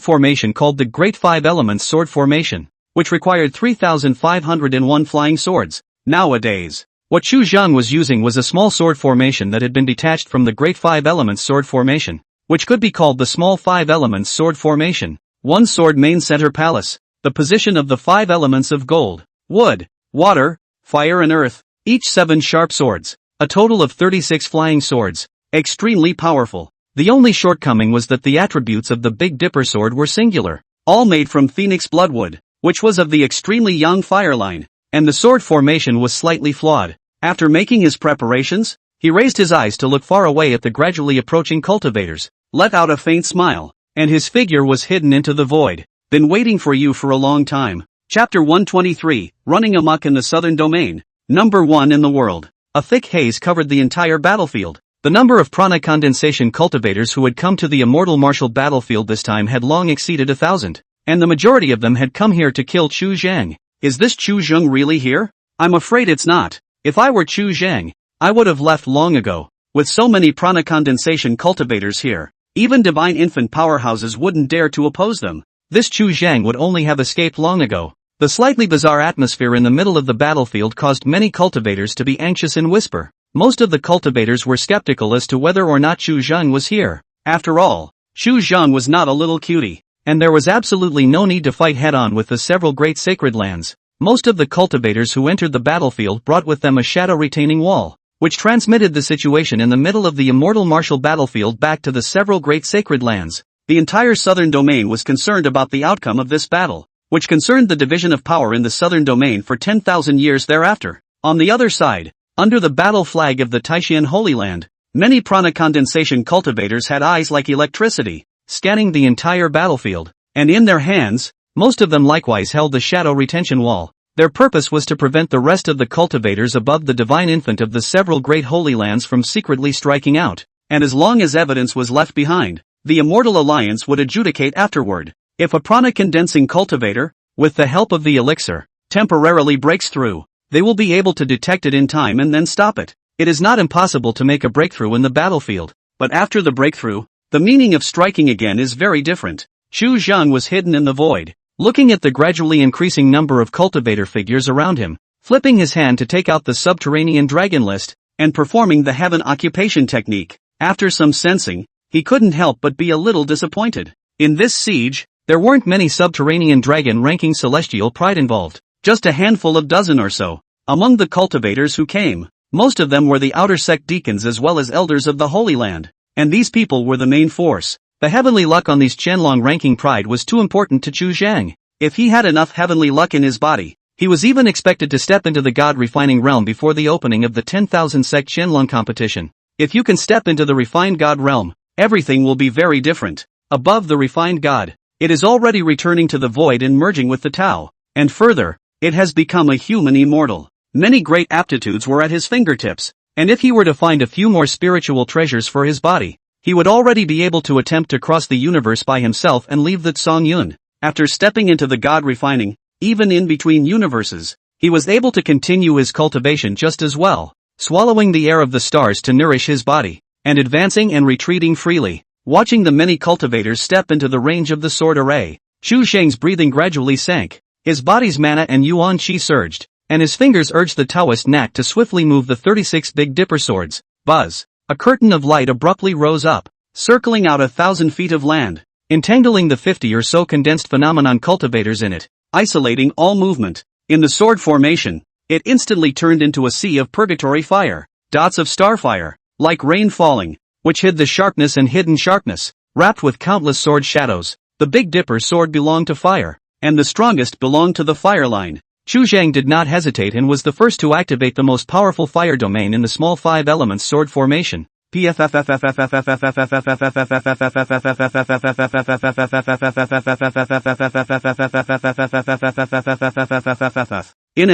formation called the Great 5 Elements Sword Formation, which required 3,501 flying swords. Nowadays, what Chu Zhang was using was a small sword formation that had been detached from the Great 5 Elements Sword Formation, which could be called the Small 5 Elements Sword Formation. One sword main center palace, the position of the 5 elements of gold, wood, water, fire and earth, each 7 sharp swords, a total of 36 flying swords, extremely powerful. The only shortcoming was that the attributes of the Big Dipper sword were singular, all made from phoenix bloodwood, which was of the extremely young fire line, and the sword formation was slightly flawed. After making his preparations, he raised his eyes to look far away at the gradually approaching cultivators, let out a faint smile, and his figure was hidden into the void. Been waiting for you for a long time. Chapter 123, Running Amok in the Southern Domain. Number 1 in the world. A thick haze covered the entire battlefield. The number of prana condensation cultivators who had come to the immortal martial battlefield this time had long exceeded 1,000, and the majority of them had come here to kill Chu Zhang. Is this Chu Zhang really here? I'm afraid it's not. If I were Chu Zhang, I would have left long ago. With so many prana condensation cultivators here, even divine infant powerhouses wouldn't dare to oppose them. This Chu Zhang would only have escaped long ago. The slightly bizarre atmosphere in the middle of the battlefield caused many cultivators to be anxious and whisper. Most of the cultivators were skeptical as to whether or not Chu Zhang was here. After all, Chu Zhang was not a little cutie, and there was absolutely no need to fight head-on with the several great sacred lands. Most of the cultivators who entered the battlefield brought with them a shadow-retaining wall, which transmitted the situation in the middle of the immortal martial battlefield back to the several great sacred lands. The entire southern domain was concerned about the outcome of this battle, which concerned the division of power in the southern domain for 10,000 years thereafter. On the other side, under the battle flag of the Taishan Holy Land, many prana condensation cultivators had eyes like electricity, scanning the entire battlefield, and in their hands, most of them likewise held the shadow retention wall. Their purpose was to prevent the rest of the cultivators above the divine infant of the several great holy lands from secretly striking out, and as long as evidence was left behind, the Immortal Alliance would adjudicate afterward. If a prana condensing cultivator, with the help of the elixir, temporarily breaks through, they will be able to detect it in time and then stop it. It is not impossible to make a breakthrough in the battlefield, but after the breakthrough, the meaning of striking again is very different. Chu Zhang was hidden in the void, looking at the gradually increasing number of cultivator figures around him, flipping his hand to take out the subterranean dragon list, and performing the heaven occupation technique. After some sensing, he couldn't help but be a little disappointed. In this siege, there weren't many subterranean dragon-ranking celestial pride involved, just a handful of dozen or so. Among the cultivators who came, most of them were the outer sect deacons as well as elders of the Holy Land, and these people were the main force. The heavenly luck on these Qianlong ranking pride was too important to Chu Zhang. If he had enough heavenly luck in his body, he was even expected to step into the God-refining realm before the opening of the 10,000 sect Qianlong competition. If you can step into the refined God realm, everything will be very different. Above the refined God, it is already returning to the void and merging with the Tao, and further, it has become a human immortal. Many great aptitudes were at his fingertips, and if he were to find a few more spiritual treasures for his body, he would already be able to attempt to cross the universe by himself and leave the Tsong Yun. After stepping into the God refining, even in between universes, he was able to continue his cultivation just as well, swallowing the air of the stars to nourish his body, and advancing and retreating freely. Watching the many cultivators step into the range of the sword array, Chu Zhang's breathing gradually sank, his body's mana and yuan qi surged, and his fingers urged the Taoist knack to swiftly move the 36 Big Dipper swords. Buzz! A curtain of light abruptly rose up, circling out 1,000 feet of land, entangling the 50 or so condensed phenomenon cultivators in it, isolating all movement. In the sword formation, it instantly turned into a sea of purgatory fire, dots of starfire, like rain falling, which hid the sharpness and hidden sharpness, wrapped with countless sword shadows. The Big Dipper sword belonged to fire, and the strongest belonged to the fire line. Chu Zhang did not hesitate and was the first to activate the most powerful fire domain in the small 5 elements sword formation. In an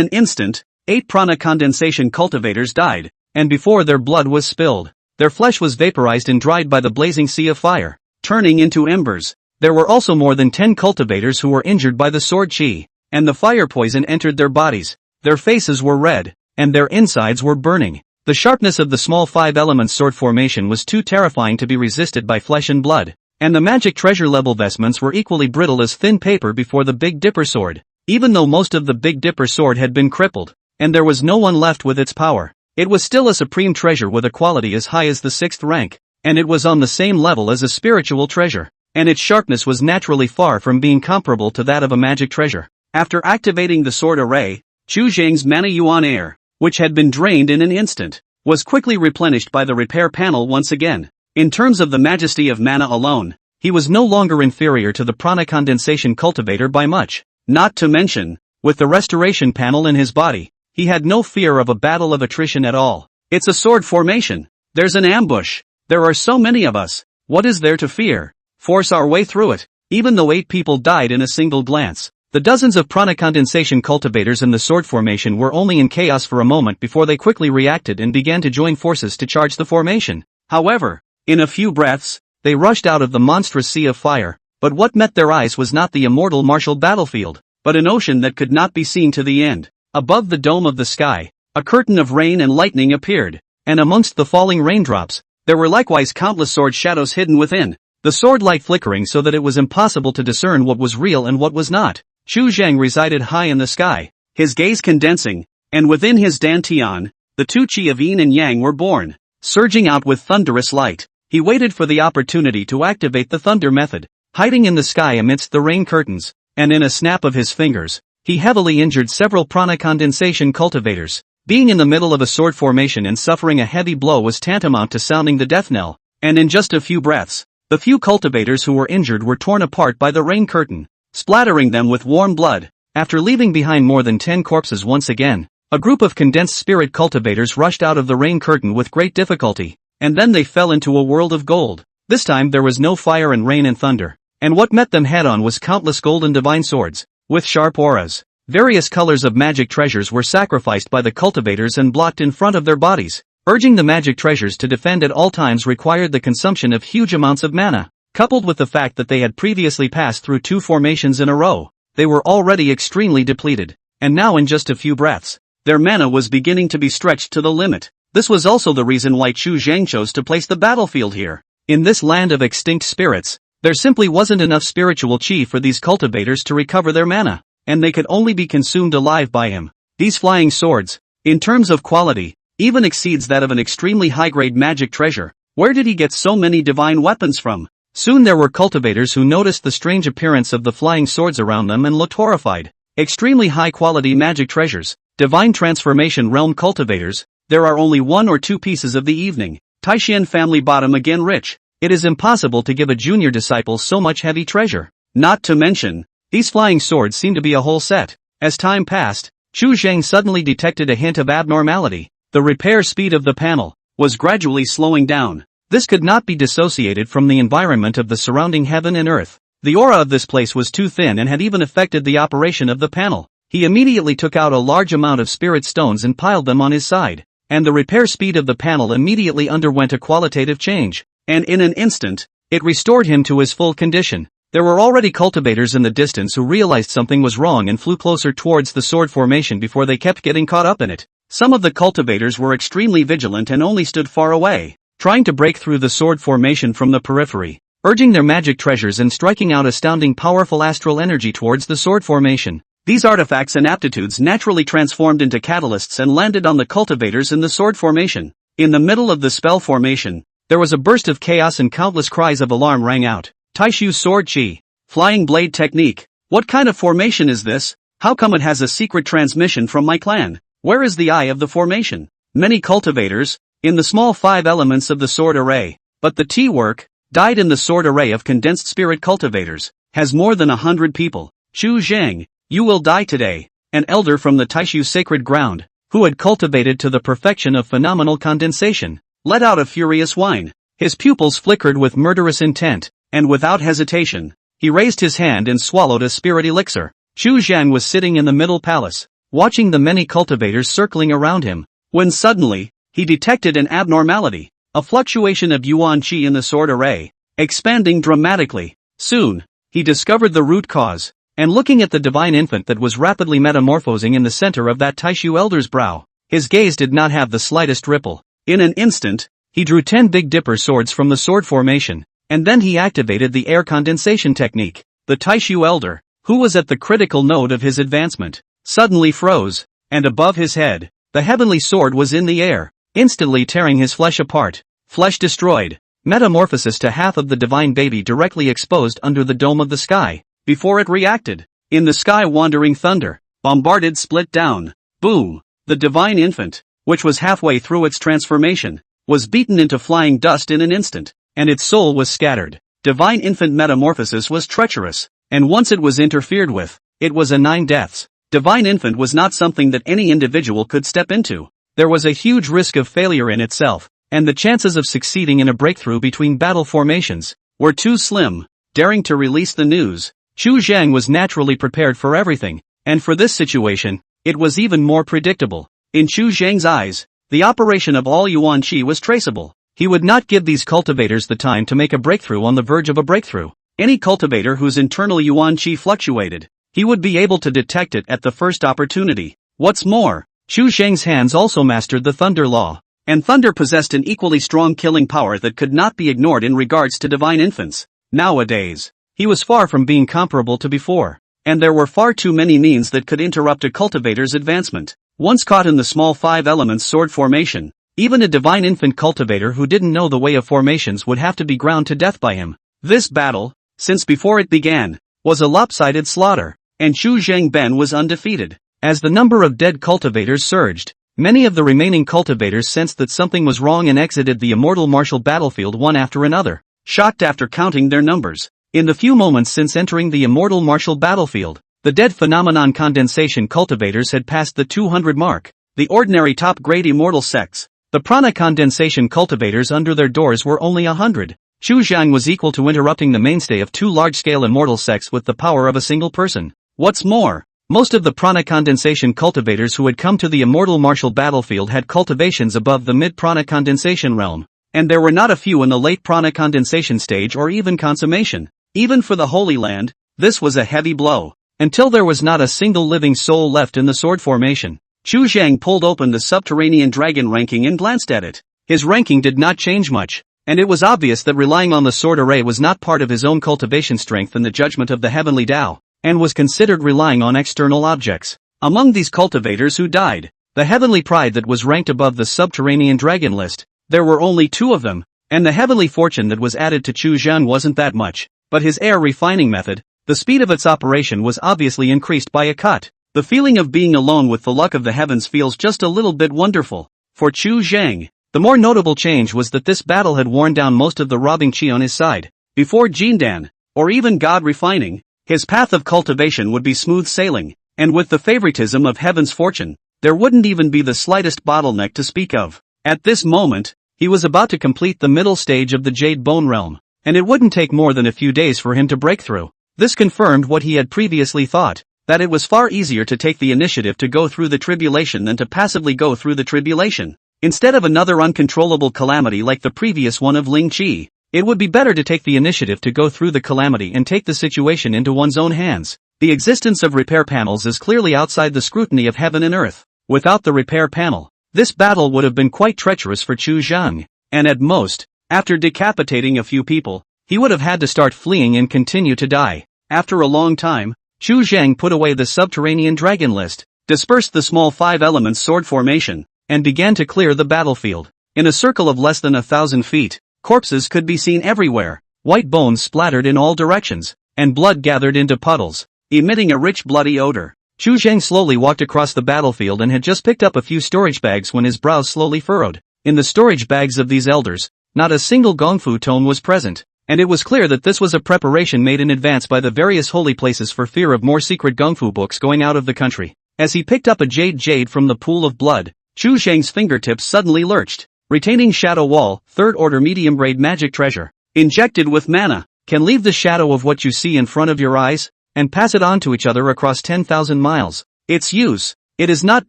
instant, 8 prana condensation cultivators died, and before their blood was spilled, their flesh was vaporized and dried by the blazing sea of fire, turning into embers. There were also more than 10 cultivators who were injured by the sword chi, and the fire poison entered their bodies. Their faces were red, and their insides were burning. The sharpness of the small 5-element sword formation was too terrifying to be resisted by flesh and blood, and the magic treasure level vestments were equally brittle as thin paper before the Big Dipper sword. Even though most of the Big Dipper sword had been crippled, and there was no one left with its power, it was still a supreme treasure with a quality as high as the 6th rank, and it was on the same level as a spiritual treasure, and its sharpness was naturally far from being comparable to that of a magic treasure. After activating the sword array, Chu Zhang's mana yuan air, which had been drained in an instant, was quickly replenished by the repair panel once again. In terms of the majesty of mana alone, he was no longer inferior to the prana condensation cultivator by much. Not to mention, with the restoration panel in his body, he had no fear of a battle of attrition at all. It's a sword formation. There's an ambush. There are so many of us. What is there to fear? Force our way through it. Even though 8 people died in a single glance, the dozens of prana condensation cultivators in the sword formation were only in chaos for a moment before they quickly reacted and began to join forces to charge the formation. However, in a few breaths, they rushed out of the monstrous sea of fire, but what met their eyes was not the immortal martial battlefield, but an ocean that could not be seen to the end. Above the dome of the sky, a curtain of rain and lightning appeared, and amongst the falling raindrops, there were likewise countless sword shadows hidden within, the sword light flickering so that it was impossible to discern what was real and what was not. Chu Zhang resided high in the sky, his gaze condensing, and within his dantian, the 2 chi of yin and yang were born, surging out with thunderous light. He waited for the opportunity to activate the thunder method, hiding in the sky amidst the rain curtains, and in a snap of his fingers, he heavily injured several prana condensation cultivators. Being in the middle of a sword formation and suffering a heavy blow was tantamount to sounding the death knell, and in just a few breaths, the few cultivators who were injured were torn apart by the rain curtain, splattering them with warm blood. After leaving behind more than 10 corpses once again, a group of condensed spirit cultivators rushed out of the rain curtain with great difficulty, and then they fell into a world of gold. This time there was no fire and rain and thunder, and what met them head-on was countless golden divine swords, with sharp auras. Various colors of magic treasures were sacrificed by the cultivators and blocked in front of their bodies. Urging the magic treasures to defend at all times required the consumption of huge amounts of mana. Coupled with the fact that they had previously passed through 2 formations in a row, they were already extremely depleted, and now in just a few breaths, their mana was beginning to be stretched to the limit. This was also the reason why Chu Zhang chose to place the battlefield here. In this land of extinct spirits, there simply wasn't enough spiritual chi for these cultivators to recover their mana, and they could only be consumed alive by him. These flying swords, in terms of quality, even exceeds that of an extremely high-grade magic treasure. Where did he get so many divine weapons from? Soon there were cultivators who noticed the strange appearance of the flying swords around them and looked horrified. Extremely high-quality magic treasures, divine transformation realm cultivators. There are only 1 or 2 pieces of the evening. Taishan family bottom again rich. It is impossible to give a junior disciple so much heavy treasure. Not to mention, these flying swords seem to be a whole set. As time passed, Chu Zhang suddenly detected a hint of abnormality. The repair speed of the panel was gradually slowing down. This could not be dissociated from the environment of the surrounding heaven and earth. The aura of this place was too thin and had even affected the operation of the panel. He immediately took out a large amount of spirit stones and piled them on his side, and the repair speed of the panel immediately underwent a qualitative change, and in an instant, it restored him to his full condition. There were already cultivators in the distance who realized something was wrong and flew closer towards the sword formation before they kept getting caught up in it. Some of the cultivators were extremely vigilant and only stood far away, trying to break through the sword formation from the periphery, urging their magic treasures and striking out astounding powerful astral energy towards the sword formation. These artifacts and aptitudes naturally transformed into catalysts and landed on the cultivators in the sword formation. In the middle of the spell formation, there was a burst of chaos and countless cries of alarm rang out. Taishu sword chi. Flying blade technique. What kind of formation is this? How come it has a secret transmission from my clan? Where is the eye of the formation? Many cultivators, in the small 5 elements of the sword array, but the T-work, died in the sword array of condensed spirit cultivators, has more than 100 people. Chu Zhang, you will die today. An elder from the Taishu sacred ground, who had cultivated to the perfection of phenomenal condensation, let out a furious whine. His pupils flickered with murderous intent, and without hesitation, he raised his hand and swallowed a spirit elixir. Chu Zhang was sitting in the middle palace, watching the many cultivators circling around him, when suddenly, he detected an abnormality, a fluctuation of yuan qi in the sword array, expanding dramatically. Soon, he discovered the root cause, and looking at the divine infant that was rapidly metamorphosing in the center of that Taishu elder's brow, his gaze did not have the slightest ripple. In an instant, he drew 10 Big Dipper swords from the sword formation, and then he activated the air condensation technique. The Taishu elder, who was at the critical node of his advancement, suddenly froze, and above his head, the heavenly sword was in the air, instantly tearing his flesh apart. Flesh destroyed, metamorphosis to half of the divine baby directly exposed under the dome of the sky. Before it reacted, in the sky wandering thunder, bombarded split down. Boom! The divine infant, which was halfway through its transformation, was beaten into flying dust in an instant, and its soul was scattered. Divine infant metamorphosis was treacherous, and once it was interfered with, it was a 9 deaths. Divine infant was not something that any individual could step into. There was a huge risk of failure in itself, and the chances of succeeding in a breakthrough between battle formations were too slim. Daring to release the news, Chu Zhang was naturally prepared for everything, and for this situation, it was even more predictable. In Chu Zhang's eyes, the operation of all yuan qi was traceable. He would not give these cultivators the time to make a breakthrough on the verge of a breakthrough. Any cultivator whose internal yuan qi fluctuated, he would be able to detect it at the first opportunity. What's more, Chu Zhang's hands also mastered the thunder law, and thunder possessed an equally strong killing power that could not be ignored in regards to divine infants. Nowadays, he was far from being comparable to before, and there were far too many means that could interrupt a cultivator's advancement. Once caught in the small 5 elements sword formation, even a divine infant cultivator who didn't know the way of formations would have to be ground to death by him. This battle, since before it began, was a lopsided slaughter, and Chu Zhangben was undefeated. As the number of dead cultivators surged, many of the remaining cultivators sensed that something was wrong and exited the immortal martial battlefield one after another, shocked after counting their numbers. In the few moments since entering the immortal martial battlefield, the dead phenomenon condensation cultivators had passed the 200 mark. The ordinary top-grade immortal sects, the prana condensation cultivators under their doors were only 100. Chu Zhang was equal to interrupting the mainstay of 2 large-scale immortal sects with the power of a single person. What's more, most of the prana condensation cultivators who had come to the immortal martial battlefield had cultivations above the mid-prana condensation realm, and there were not a few in the late prana condensation stage or even consummation. Even for the Holy Land, this was a heavy blow. Until there was not a single living soul left in the sword formation, Chu Zhang pulled open the subterranean dragon ranking and glanced at it. His ranking did not change much, and it was obvious that relying on the sword array was not part of his own cultivation strength in the judgment of the heavenly Tao, and was considered relying on external objects. Among these cultivators who died, the heavenly pride that was ranked above the subterranean dragon list, there were only 2 of them, and the heavenly fortune that was added to Chu Zhang wasn't that much, but his air refining method, the speed of its operation was obviously increased by a cut. The feeling of being alone with the luck of the heavens feels just a little bit wonderful. For Chu Zhang, the more notable change was that this battle had worn down most of the robbing chi on his side. Before Jindan, or even God refining, his path of cultivation would be smooth sailing, and with the favoritism of heaven's fortune, there wouldn't even be the slightest bottleneck to speak of. At this moment, he was about to complete the middle stage of the Jade Bone Realm, and it wouldn't take more than a few days for him to break through. This confirmed what he had previously thought, that it was far easier to take the initiative to go through the tribulation than to passively go through the tribulation. Instead of another uncontrollable calamity like the previous one of Ling Qi, it would be better to take the initiative to go through the calamity and take the situation into one's own hands. The existence of repair panels is clearly outside the scrutiny of heaven and earth. Without the repair panel, this battle would have been quite treacherous for Chu Zhang, and at most, after decapitating a few people, he would have had to start fleeing and continue to die. After a long time, Chu Zhang put away the subterranean dragon list, dispersed the small 5 elements sword formation, and began to clear the battlefield. In a circle of less than 1,000 feet, corpses could be seen everywhere, white bones splattered in all directions, and blood gathered into puddles, emitting a rich bloody odor. Chu Zhang slowly walked across the battlefield and had just picked up a few storage bags when his brows slowly furrowed. In the storage bags of these elders, not a single gongfu tone was present, and it was clear that this was a preparation made in advance by the various holy places for fear of more secret gongfu books going out of the country. As he picked up a jade from the pool of blood, Chu Zhang's fingertips suddenly lurched. Retaining Shadow Wall, 3rd Order Medium Grade Magic Treasure. Injected with mana, can leave the shadow of what you see in front of your eyes, and pass it on to each other across 10,000 miles. Its use, it is not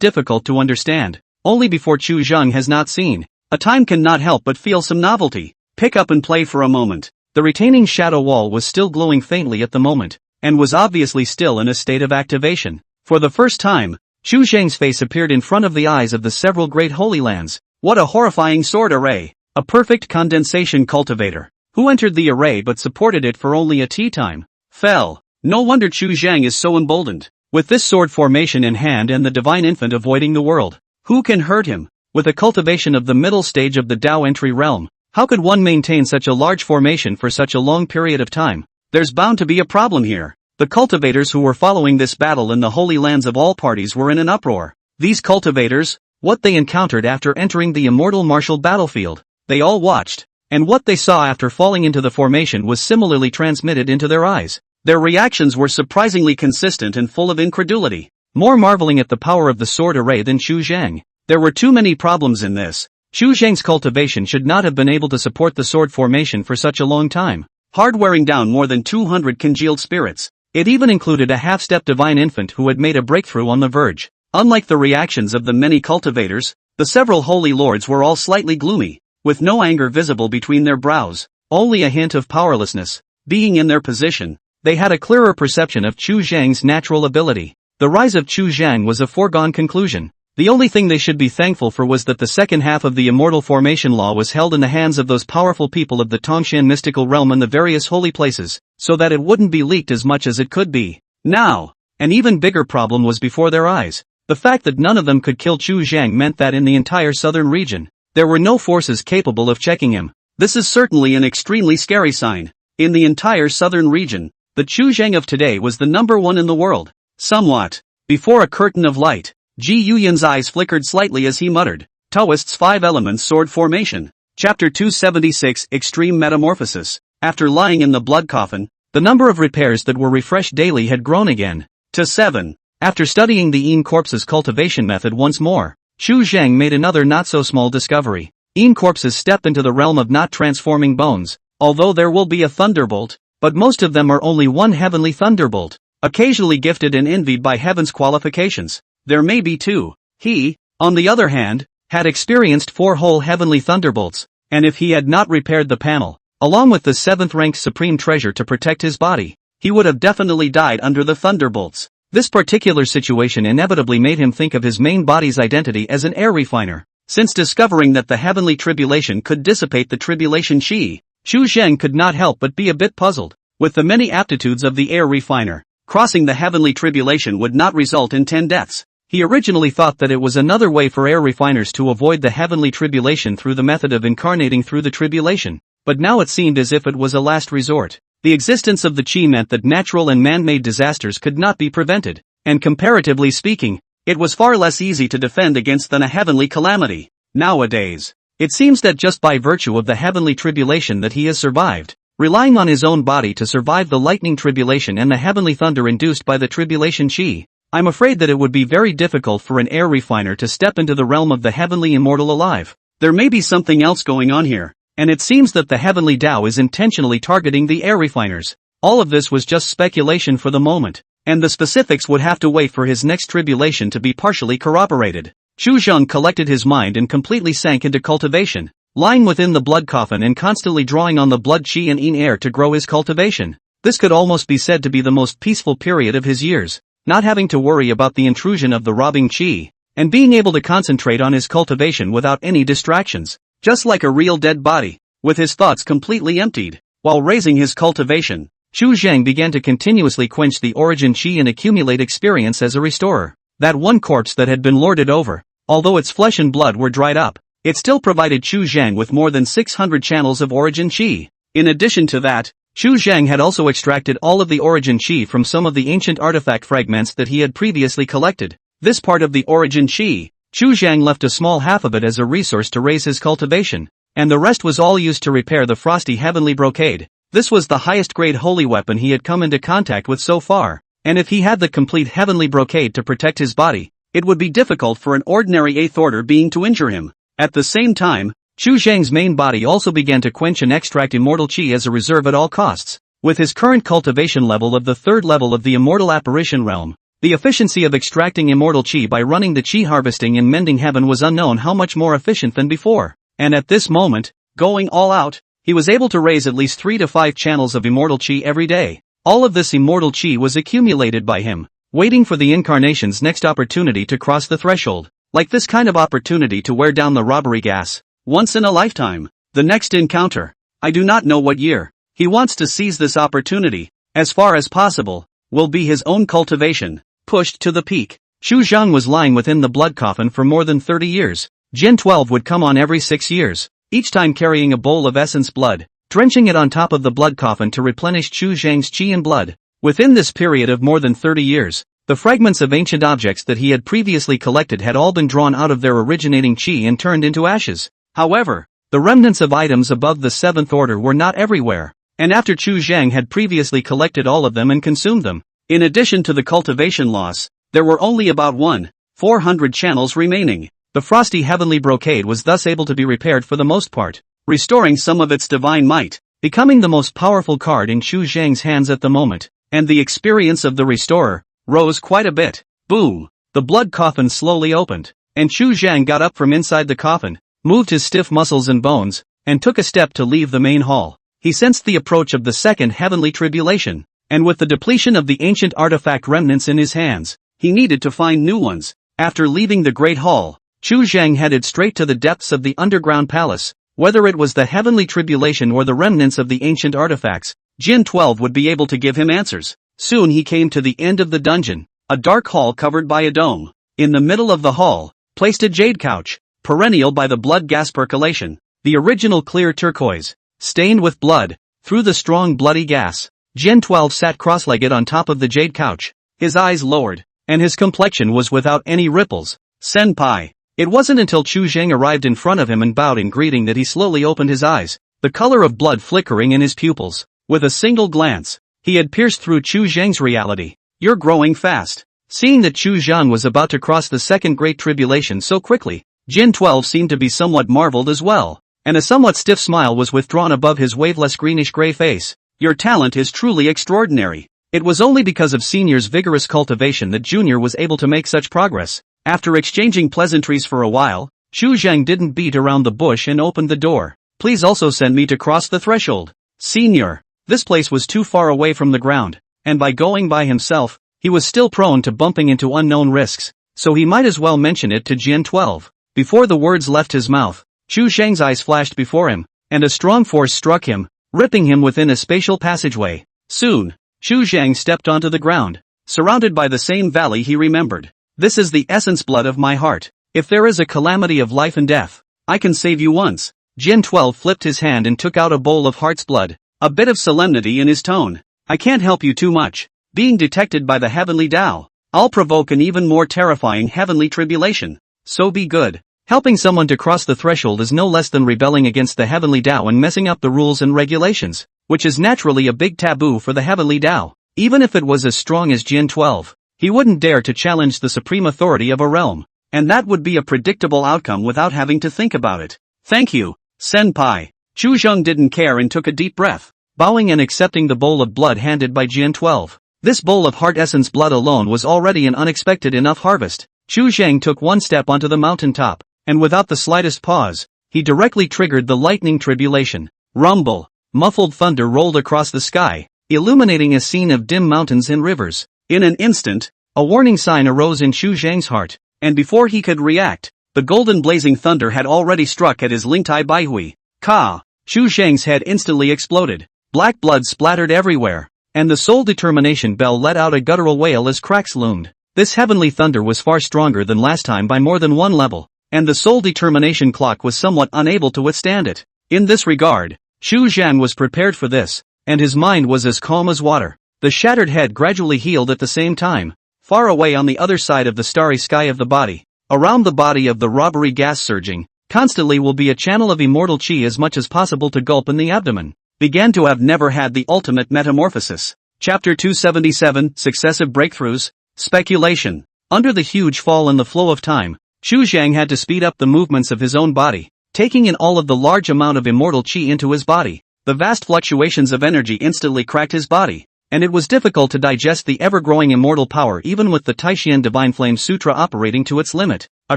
difficult to understand. Only before Chu Zheng has not seen. A time cannot help but feel some novelty. Pick up and play for a moment. The retaining shadow wall was still glowing faintly at the moment, and was obviously still in a state of activation. For the first time, Chu Zheng's face appeared in front of the eyes of the several great holy lands. What a horrifying sword array! A perfect condensation cultivator. Who entered the array but supported it for only a tea time? Fell. No wonder Chu Zheng is so emboldened. With this sword formation in hand and the divine infant avoiding the world, who can hurt him? With a cultivation of the middle stage of the Dao entry realm, how could one maintain such a large formation for such a long period of time? There's bound to be a problem here. The cultivators who were following this battle in the holy lands of all parties were in an uproar. These cultivators, what they encountered after entering the immortal martial battlefield, they all watched, and what they saw after falling into the formation was similarly transmitted into their eyes. Their reactions were surprisingly consistent and full of incredulity, more marveling at the power of the sword array than Chu Zheng. There were too many problems in this. Chu Zheng's cultivation should not have been able to support the sword formation for such a long time. Hard wearing down more than 200 congealed spirits. It even included a half-step divine infant who had made a breakthrough on the verge. Unlike the reactions of the many cultivators, the several holy lords were all slightly gloomy, with no anger visible between their brows, only a hint of powerlessness. Being in their position, they had a clearer perception of Chu Zheng's natural ability. The rise of Chu Zheng was a foregone conclusion. The only thing they should be thankful for was that the second half of the immortal formation law was held in the hands of those powerful people of the Tongshan mystical realm and the various holy places, so that it wouldn't be leaked as much as it could be. Now, an even bigger problem was before their eyes. The fact that none of them could kill Chu Zheng meant that in the entire southern region, there were no forces capable of checking him. This is certainly an extremely scary sign. In the entire southern region, the Chu Zheng of today was the number one in the world. Somewhat. Before a curtain of light, Ji Yuyan's eyes flickered slightly as he muttered, Taoist's 5 Elements Sword Formation. Chapter 276 Extreme Metamorphosis. After lying in the blood coffin, the number of repairs that were refreshed daily had grown again to 7. After studying the Yin Corpse's cultivation method once more, Chu Zheng made another not-so-small discovery. Yin Corpses step into the realm of not transforming bones, although there will be a thunderbolt, but most of them are only one heavenly thunderbolt, occasionally gifted and envied by heaven's qualifications. There may be 2. He, on the other hand, had experienced 4 whole heavenly thunderbolts, and if he had not repaired the panel, along with the 7th-ranked supreme treasure to protect his body, he would have definitely died under the thunderbolts. This particular situation inevitably made him think of his main body's identity as an air refiner. Since discovering that the heavenly tribulation could dissipate the tribulation chi, Chu Zheng could not help but be a bit puzzled. With the many aptitudes of the air refiner, crossing the heavenly tribulation would not result in 10 deaths. He originally thought that it was another way for air refiners to avoid the heavenly tribulation through the method of incarnating through the tribulation, but now it seemed as if it was a last resort. The existence of the chi meant that natural and man-made disasters could not be prevented, and comparatively speaking, it was far less easy to defend against than a heavenly calamity. Nowadays, it seems that just by virtue of the heavenly tribulation that he has survived, relying on his own body to survive the lightning tribulation and the heavenly thunder induced by the tribulation chi, I'm afraid that it would be very difficult for an air refiner to step into the realm of the heavenly immortal alive. There may be something else going on here, and it seems that the heavenly Tao is intentionally targeting the air refiners. All of this was just speculation for the moment, and the specifics would have to wait for his next tribulation to be partially corroborated. Chu Zheng collected his mind and completely sank into cultivation, lying within the blood coffin and constantly drawing on the blood chi and yin air to grow his cultivation. This could almost be said to be the most peaceful period of his years. Not having to worry about the intrusion of the robbing chi, and being able to concentrate on his cultivation without any distractions, just like a real dead body, with his thoughts completely emptied. While raising his cultivation, Chu Zheng began to continuously quench the origin chi and accumulate experience as a restorer. That one corpse that had been lorded over, although its flesh and blood were dried up, it still provided Chu Zheng with more than 600 channels of origin chi. In addition to that, Chu Zheng had also extracted all of the origin chi from some of the ancient artifact fragments that he had previously collected. This part of the origin chi, Chu Zheng left a small half of it as a resource to raise his cultivation, and the rest was all used to repair the frosty heavenly brocade. This was the highest grade holy weapon he had come into contact with so far, and if he had the complete heavenly brocade to protect his body, it would be difficult for an ordinary 8th order being to injure him. At the same time, Chu Zhang's main body also began to quench and extract immortal chi as a reserve at all costs. With his current cultivation level of the third level of the immortal apparition realm, the efficiency of extracting immortal chi by running the chi harvesting in mending heaven was unknown how much more efficient than before. And at this moment, going all out, he was able to raise at least 3 to 5 channels of immortal chi every day. All of this immortal chi was accumulated by him, waiting for the incarnation's next opportunity to cross the threshold. Like this kind of opportunity to wear down the robbery gas. Once in a lifetime. The next encounter. I do not know what year. He wants to seize this opportunity, as far as possible, will be his own cultivation, pushed to the peak. Xu Zhang was lying within the blood coffin for more than 30 years. Gen 12 would come on every 6 years, each time carrying a bowl of essence blood, drenching it on top of the blood coffin to replenish Xu Zhang's chi and blood. Within this period of more than 30 years, the fragments of ancient objects that he had previously collected had all been drawn out of their originating chi and turned into ashes. However, the remnants of items above the 7th order were not everywhere, and after Chu Zhang had previously collected all of them and consumed them, in addition to the cultivation loss, there were only about 1,400 channels remaining. The frosty heavenly brocade was thus able to be repaired for the most part, restoring some of its divine might, becoming the most powerful card in Chu Zhang's hands at the moment, and the experience of the restorer rose quite a bit. Boom! The blood coffin slowly opened, and Chu Zhang got up from inside the coffin, moved his stiff muscles and bones, and took a step to leave the main hall. He sensed the approach of the second heavenly tribulation, and with the depletion of the ancient artifact remnants in his hands, he needed to find new ones. After leaving the Great Hall, Chu Zhang headed straight to the depths of the underground palace. Whether it was the heavenly tribulation or the remnants of the ancient artifacts, Gen 12 would be able to give him answers. Soon he came to the end of the dungeon, a dark hall covered by a dome. In the middle of the hall, placed a jade couch, perennial by the blood gas percolation, the original clear turquoise, stained with blood. Through the strong bloody gas, Gen 12 sat cross-legged on top of the jade couch, his eyes lowered, and his complexion was without any ripples. Senpai. It wasn't until Chu Zhang arrived in front of him and bowed in greeting that he slowly opened his eyes, the color of blood flickering in his pupils. With a single glance, he had pierced through Chu Zhang's reality. You're growing fast. Seeing that Chu Zhang was about to cross the second great tribulation so quickly, Gen 12 seemed to be somewhat marveled as well, and a somewhat stiff smile was withdrawn above his waveless greenish-gray face. Your talent is truly extraordinary. It was only because of Senior's vigorous cultivation that Junior was able to make such progress. After exchanging pleasantries for a while, Chu Zhang didn't beat around the bush and opened the door. Please also send me to cross the threshold. Senior. This place was too far away from the ground, and by going by himself, he was still prone to bumping into unknown risks, so he might as well mention it to Gen 12. Before the words left his mouth, Chu Zhang's eyes flashed before him, and a strong force struck him, ripping him within a spatial passageway. Soon, Chu Zhang stepped onto the ground, surrounded by the same valley he remembered. This is the essence blood of my heart. If there is a calamity of life and death, I can save you once. Gen 12 flipped his hand and took out a bowl of heart's blood, a bit of solemnity in his tone. I can't help you too much. Being detected by the heavenly Tao, I'll provoke an even more terrifying heavenly tribulation. So be good. Helping someone to cross the threshold is no less than rebelling against the heavenly Tao and messing up the rules and regulations, which is naturally a big taboo for the heavenly Tao. Even if it was as strong as Gen 12, he wouldn't dare to challenge the supreme authority of a realm, and that would be a predictable outcome without having to think about it. Thank you, Senpai. Chu Zhang didn't care and took a deep breath, bowing and accepting the bowl of blood handed by Gen 12. This bowl of heart essence blood alone was already an unexpected enough harvest. Chu Zhang took one step onto the mountaintop, and without the slightest pause, he directly triggered the lightning tribulation. Rumble. Muffled thunder rolled across the sky, illuminating a scene of dim mountains and rivers. In an instant, a warning sign arose in Chu Zhang's heart, and before he could react, the golden blazing thunder had already struck at his Lingtai Baihui. Ka! Chu Zhang's head instantly exploded. Black blood splattered everywhere, and the soul determination bell let out a guttural wail as cracks loomed. This heavenly thunder was far stronger than last time by more than one level, and the soul determination clock was somewhat unable to withstand it. In this regard, Chu Zhang was prepared for this, and his mind was as calm as water. The shattered head gradually healed at the same time. Far away on the other side of the starry sky of the body, around the body of the robbery gas surging, constantly will be a channel of immortal chi as much as possible to gulp in the abdomen. Began to have never had the ultimate metamorphosis. Chapter 277, Successive Breakthroughs, Speculation. Under the huge fall in the flow of time, Chu Zhang had to speed up the movements of his own body, taking in all of the large amount of immortal chi into his body. The vast fluctuations of energy instantly cracked his body, and it was difficult to digest the ever-growing immortal power even with the Taishian Divine Flame Sutra operating to its limit. A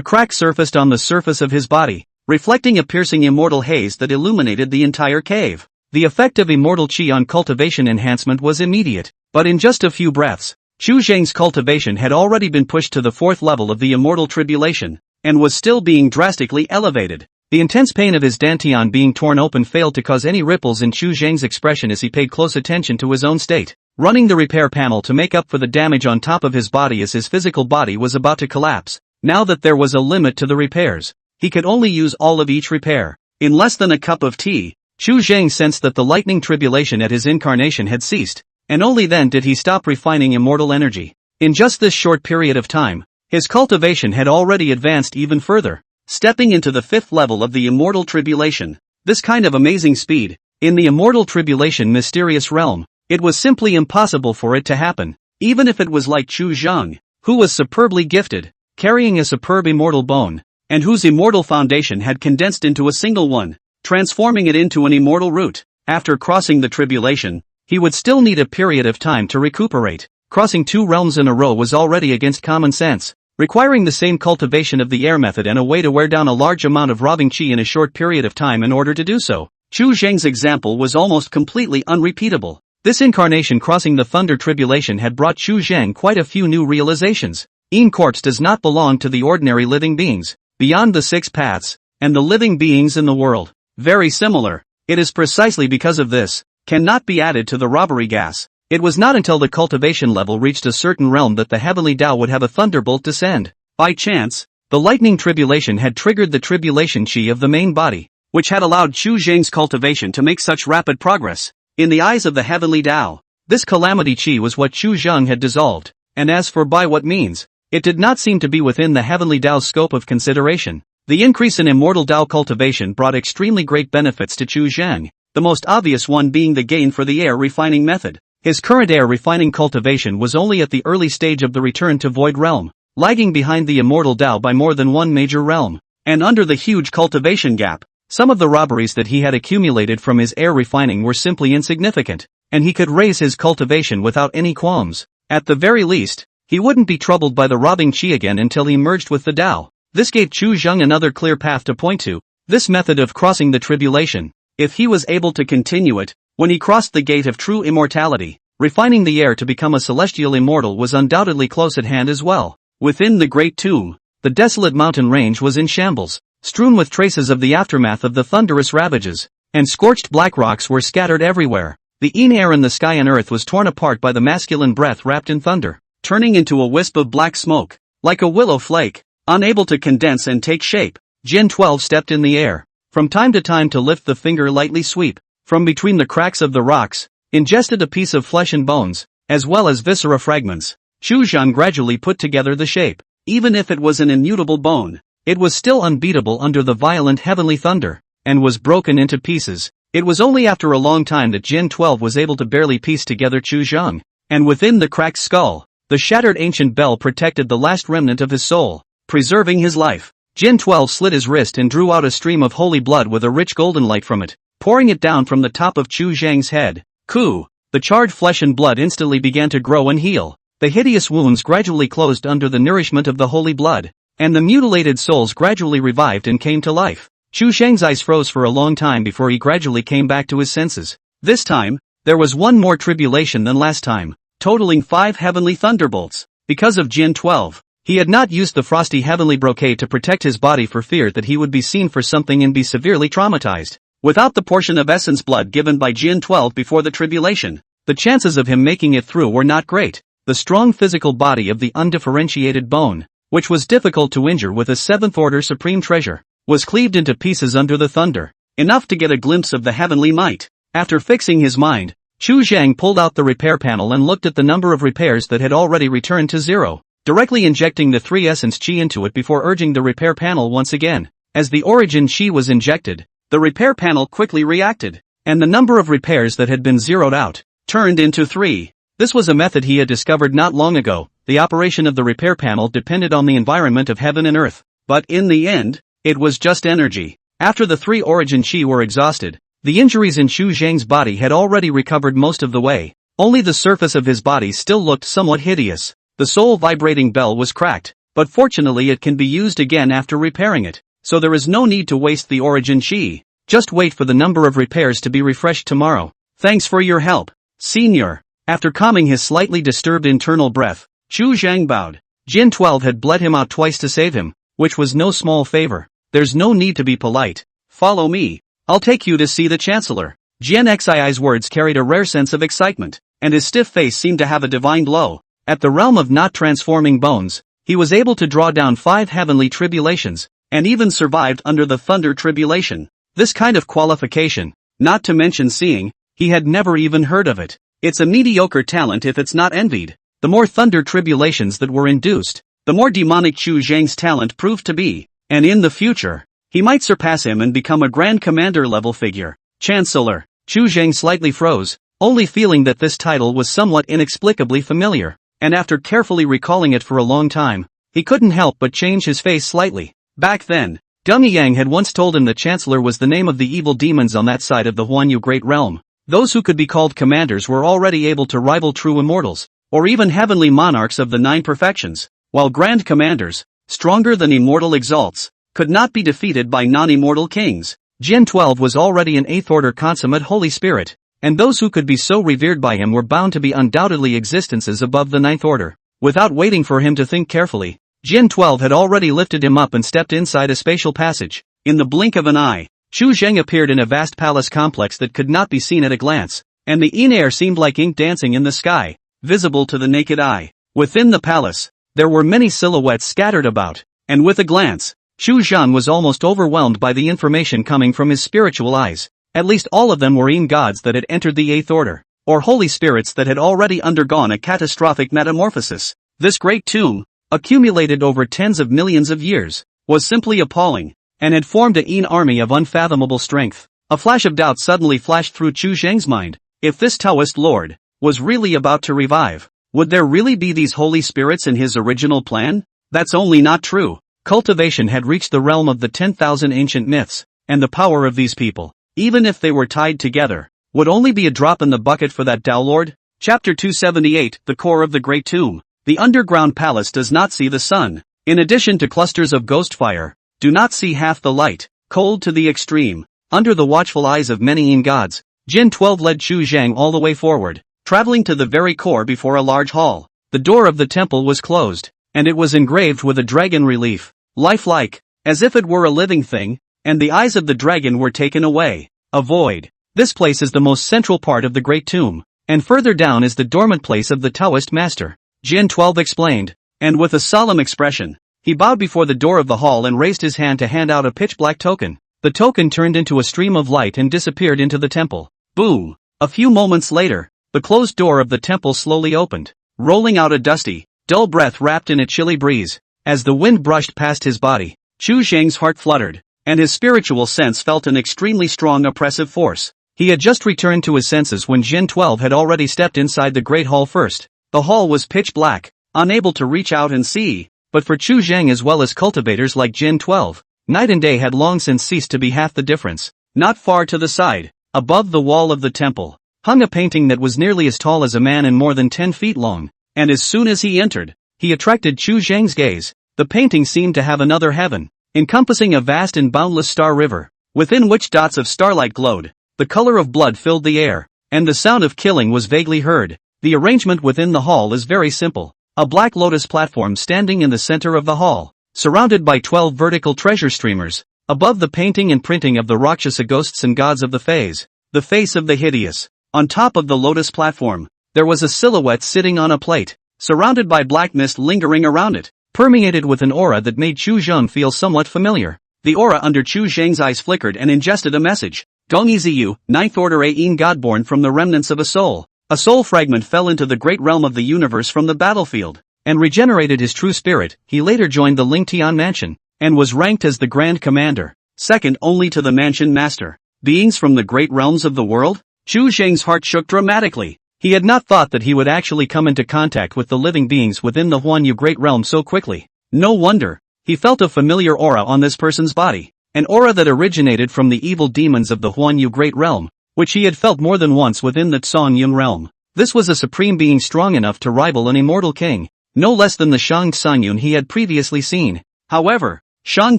crack surfaced on the surface of his body, reflecting a piercing immortal haze that illuminated the entire cave. The effect of immortal chi on cultivation enhancement was immediate, but in just a few breaths, Chu Zheng's cultivation had already been pushed to the 4th level of the immortal tribulation, and was still being drastically elevated. The intense pain of his dantian being torn open failed to cause any ripples in Chu Zheng's expression as he paid close attention to his own state, running the repair panel to make up for the damage on top of his body as his physical body was about to collapse. Now that there was a limit to the repairs, he could only use all of each repair. In less than a cup of tea, Chu Zheng sensed that the lightning tribulation at his incarnation had ceased, and only then did he stop refining immortal energy. In just this short period of time, his cultivation had already advanced even further, stepping into the 5th level of the immortal tribulation. This kind of amazing speed, in the immortal tribulation mysterious realm, it was simply impossible for it to happen, even if it was like Chu Zheng, who was superbly gifted, carrying a superb immortal bone, and whose immortal foundation had condensed into a single one, transforming it into an immortal root. After crossing the tribulation, he would still need a period of time to recuperate. Crossing 2 realms in a row was already against common sense, requiring the same cultivation of the air method and a way to wear down a large amount of robbing chi in a short period of time in order to do so. Chu Zheng's example was almost completely unrepeatable. This incarnation crossing the thunder tribulation had brought Chu Zheng quite a few new realizations. Yin Corpse does not belong to the ordinary living beings, beyond the 6 paths, and the living beings in the world. Very similar. It is precisely because of this, cannot be added to the robbery gas. It was not until the cultivation level reached a certain realm that the heavenly Tao would have a thunderbolt descend. By chance, the lightning tribulation had triggered the tribulation chi of the main body, which had allowed Chu Zheng's cultivation to make such rapid progress. In the eyes of the heavenly Tao, this calamity chi was what Chu Zheng had dissolved, and as for by what means, it did not seem to be within the heavenly Tao's scope of consideration. The increase in immortal Tao cultivation brought extremely great benefits to Chu Zheng, the most obvious one being the gain for the air refining method. His current air refining cultivation was only at the early stage of the return to Void Realm, lagging behind the immortal Tao by more than one major realm. And under the huge cultivation gap, some of the robberies that he had accumulated from his air refining were simply insignificant, and he could raise his cultivation without any qualms. At the very least, he wouldn't be troubled by the robbing chi again until he merged with the Tao. This gave Chu Zheng another clear path to point to. This method of crossing the tribulation, if he was able to continue it, when he crossed the gate of true immortality, refining the air to become a celestial immortal was undoubtedly close at hand as well. Within the great tomb, the desolate mountain range was in shambles, strewn with traces of the aftermath of the thunderous ravages, and scorched black rocks were scattered everywhere. The yin air in the sky and earth was torn apart by the masculine breath wrapped in thunder, turning into a wisp of black smoke, like a willow flake. Unable to condense and take shape, Jin 12 stepped in the air, from time to time to lift the finger lightly sweep, from between the cracks of the rocks, ingested a piece of flesh and bones, as well as viscera fragments. Chu Zheng gradually put together the shape. Even if it was an immutable bone, it was still unbeatable under the violent heavenly thunder, and was broken into pieces. It was only after a long time that Jin 12 was able to barely piece together Chu Zheng, and within the cracked skull, the shattered ancient bell protected the last remnant of his soul, preserving his life. Jin 12 slit his wrist and drew out a stream of holy blood with a rich golden light from it, pouring it down from the top of Chu Zheng's head. Ku! The charred flesh and blood instantly began to grow and heal. The hideous wounds gradually closed under the nourishment of the holy blood, and the mutilated souls gradually revived and came to life. Chu Zheng's eyes froze for a long time before he gradually came back to his senses. This time, there was one more tribulation than last time, totaling 5 heavenly thunderbolts. Because of Jin 12, he had not used the frosty heavenly brocade to protect his body for fear that he would be seen for something and be severely traumatized. Without the portion of essence blood given by Jin 12 before the tribulation, the chances of him making it through were not great. The strong physical body of the undifferentiated bone, which was difficult to injure with a 7th order supreme treasure, was cleaved into pieces under the thunder, enough to get a glimpse of the heavenly might. After fixing his mind, Chu Zheng pulled out the repair panel and looked at the number of repairs that had already returned to 0. Directly injecting the 3 essence chi into it before urging the repair panel once again. As the origin chi was injected, the repair panel quickly reacted, and the number of repairs that had been zeroed out turned into 3. This was a method he had discovered not long ago. The operation of the repair panel depended on the environment of heaven and earth, but in the end, it was just energy. After the 3 origin chi were exhausted, the injuries in Chu Zhang's body had already recovered most of the way. Only the surface of his body still looked somewhat hideous. The soul vibrating bell was cracked, but fortunately it can be used again after repairing it, so there is no need to waste the origin chi. Just wait for the number of repairs to be refreshed tomorrow. Thanks for your help, Senior. After calming his slightly disturbed internal breath, Chu Zhang bowed. Jin 12 had bled him out twice to save him, which was no small favor. There's no need to be polite. Follow me. I'll take you to see the Chancellor. Jian Xii's words carried a rare sense of excitement, and his stiff face seemed to have a divine glow. At the realm of not transforming bones, he was able to draw down 5 heavenly tribulations, and even survived under the thunder tribulation. This kind of qualification, not to mention seeing, he had never even heard of it. It's a mediocre talent if it's not envied. The more thunder tribulations that were induced, the more demonic Chu Zhang's talent proved to be, and in the future, he might surpass him and become a Grand Commander level figure. Chancellor. Chu Zhang slightly froze, only feeling that this title was somewhat inexplicably familiar, and after carefully recalling it for a long time, he couldn't help but change his face slightly. Back then, Deng Yang had once told him that Chancellor was the name of the evil demons on that side of the Huanyu Great Realm. Those who could be called commanders were already able to rival true immortals, or even heavenly monarchs of the 9 perfections, while grand commanders, stronger than immortal exalts, could not be defeated by non-immortal kings. Jin 12 was already an 8th order consummate Holy Spirit, and those who could be so revered by him were bound to be undoubtedly existences above the 9th order. Without waiting for him to think carefully, Jin 12 had already lifted him up and stepped inside a spatial passage. In the blink of an eye, Chu Zhang appeared in a vast palace complex that could not be seen at a glance, and the air seemed like ink dancing in the sky, visible to the naked eye. Within the palace, there were many silhouettes scattered about, and with a glance, Chu Zhan was almost overwhelmed by the information coming from his spiritual eyes. At least all of them were gods that had entered the 8th order, or holy spirits that had already undergone a catastrophic metamorphosis. This great tomb, accumulated over tens of millions of years, was simply appalling, and had formed an army of unfathomable strength. A flash of doubt suddenly flashed through Chu Zhang's mind. If this Taoist lord was really about to revive, would there really be these holy spirits in his original plan? That's only not true. Cultivation had reached the realm of the 10,000 ancient myths, and the power of these people, even if they were tied together, would only be a drop in the bucket for that Tao Lord. Chapter 278, The Core of the Great Tomb. The underground palace does not see the sun. In addition to clusters of ghost fire, do not see half the light, cold to the extreme. Under the watchful eyes of many gods, Jin 12 led Chu Zhang all the way forward, traveling to the very core before a large hall. The door of the temple was closed, and it was engraved with a dragon relief, lifelike, as if it were a living thing, and the eyes of the dragon were taken away. A void. This place is the most central part of the Great Tomb, and further down is the dormant place of the Taoist master. Jin 12 explained, and with a solemn expression, he bowed before the door of the hall and raised his hand to hand out a pitch-black token. The token turned into a stream of light and disappeared into the temple. Boom! A few moments later, the closed door of the temple slowly opened, rolling out a dusty, dull breath wrapped in a chilly breeze. As the wind brushed past his body, Chu Zhang's heart fluttered, and his spiritual sense felt an extremely strong oppressive force. He had just returned to his senses when Jin 12 had already stepped inside the great hall first. The hall was pitch black, unable to reach out and see, but for Chu Zhang as well as cultivators like Jin 12, night and day had long since ceased to be half the difference. Not far to the side, above the wall of the temple, hung a painting that was nearly as tall as a man and more than 10 feet long, and as soon as he entered, he attracted Chu Zhang's gaze. The painting seemed to have another heaven, encompassing a vast and boundless star river, within which dots of starlight glowed. The color of blood filled the air, and the sound of killing was vaguely heard. The arrangement within the hall is very simple. A black lotus platform standing in the center of the hall, surrounded by 12 vertical treasure streamers. Above the painting and printing of the Rakshasa ghosts and gods of the face of the hideous. On top of the lotus platform, there was a silhouette sitting on a plate, surrounded by black mist lingering around it, permeated with an aura that made Chu Zhang feel somewhat familiar. The aura under Chu Zhang's eyes flickered and ingested a message. Gongyi Ziyu, 9th order Ain god born from the remnants of a soul. A soul fragment fell into the great realm of the universe from the battlefield, and regenerated his true spirit. He later joined the Lingtian mansion, and was ranked as the Grand Commander, second only to the mansion master. Beings from the great realms of the world? Chu Zhang's heart shook dramatically. He had not thought that he would actually come into contact with the living beings within the Huanyu Great Realm so quickly. No wonder, he felt a familiar aura on this person's body. an aura that originated from the evil demons of the Huanyu Great Realm, which he had felt more than once within the Cong realm. This was a supreme being strong enough to rival an immortal king, no less than the Shang Tsanyun he had previously seen. However, Shang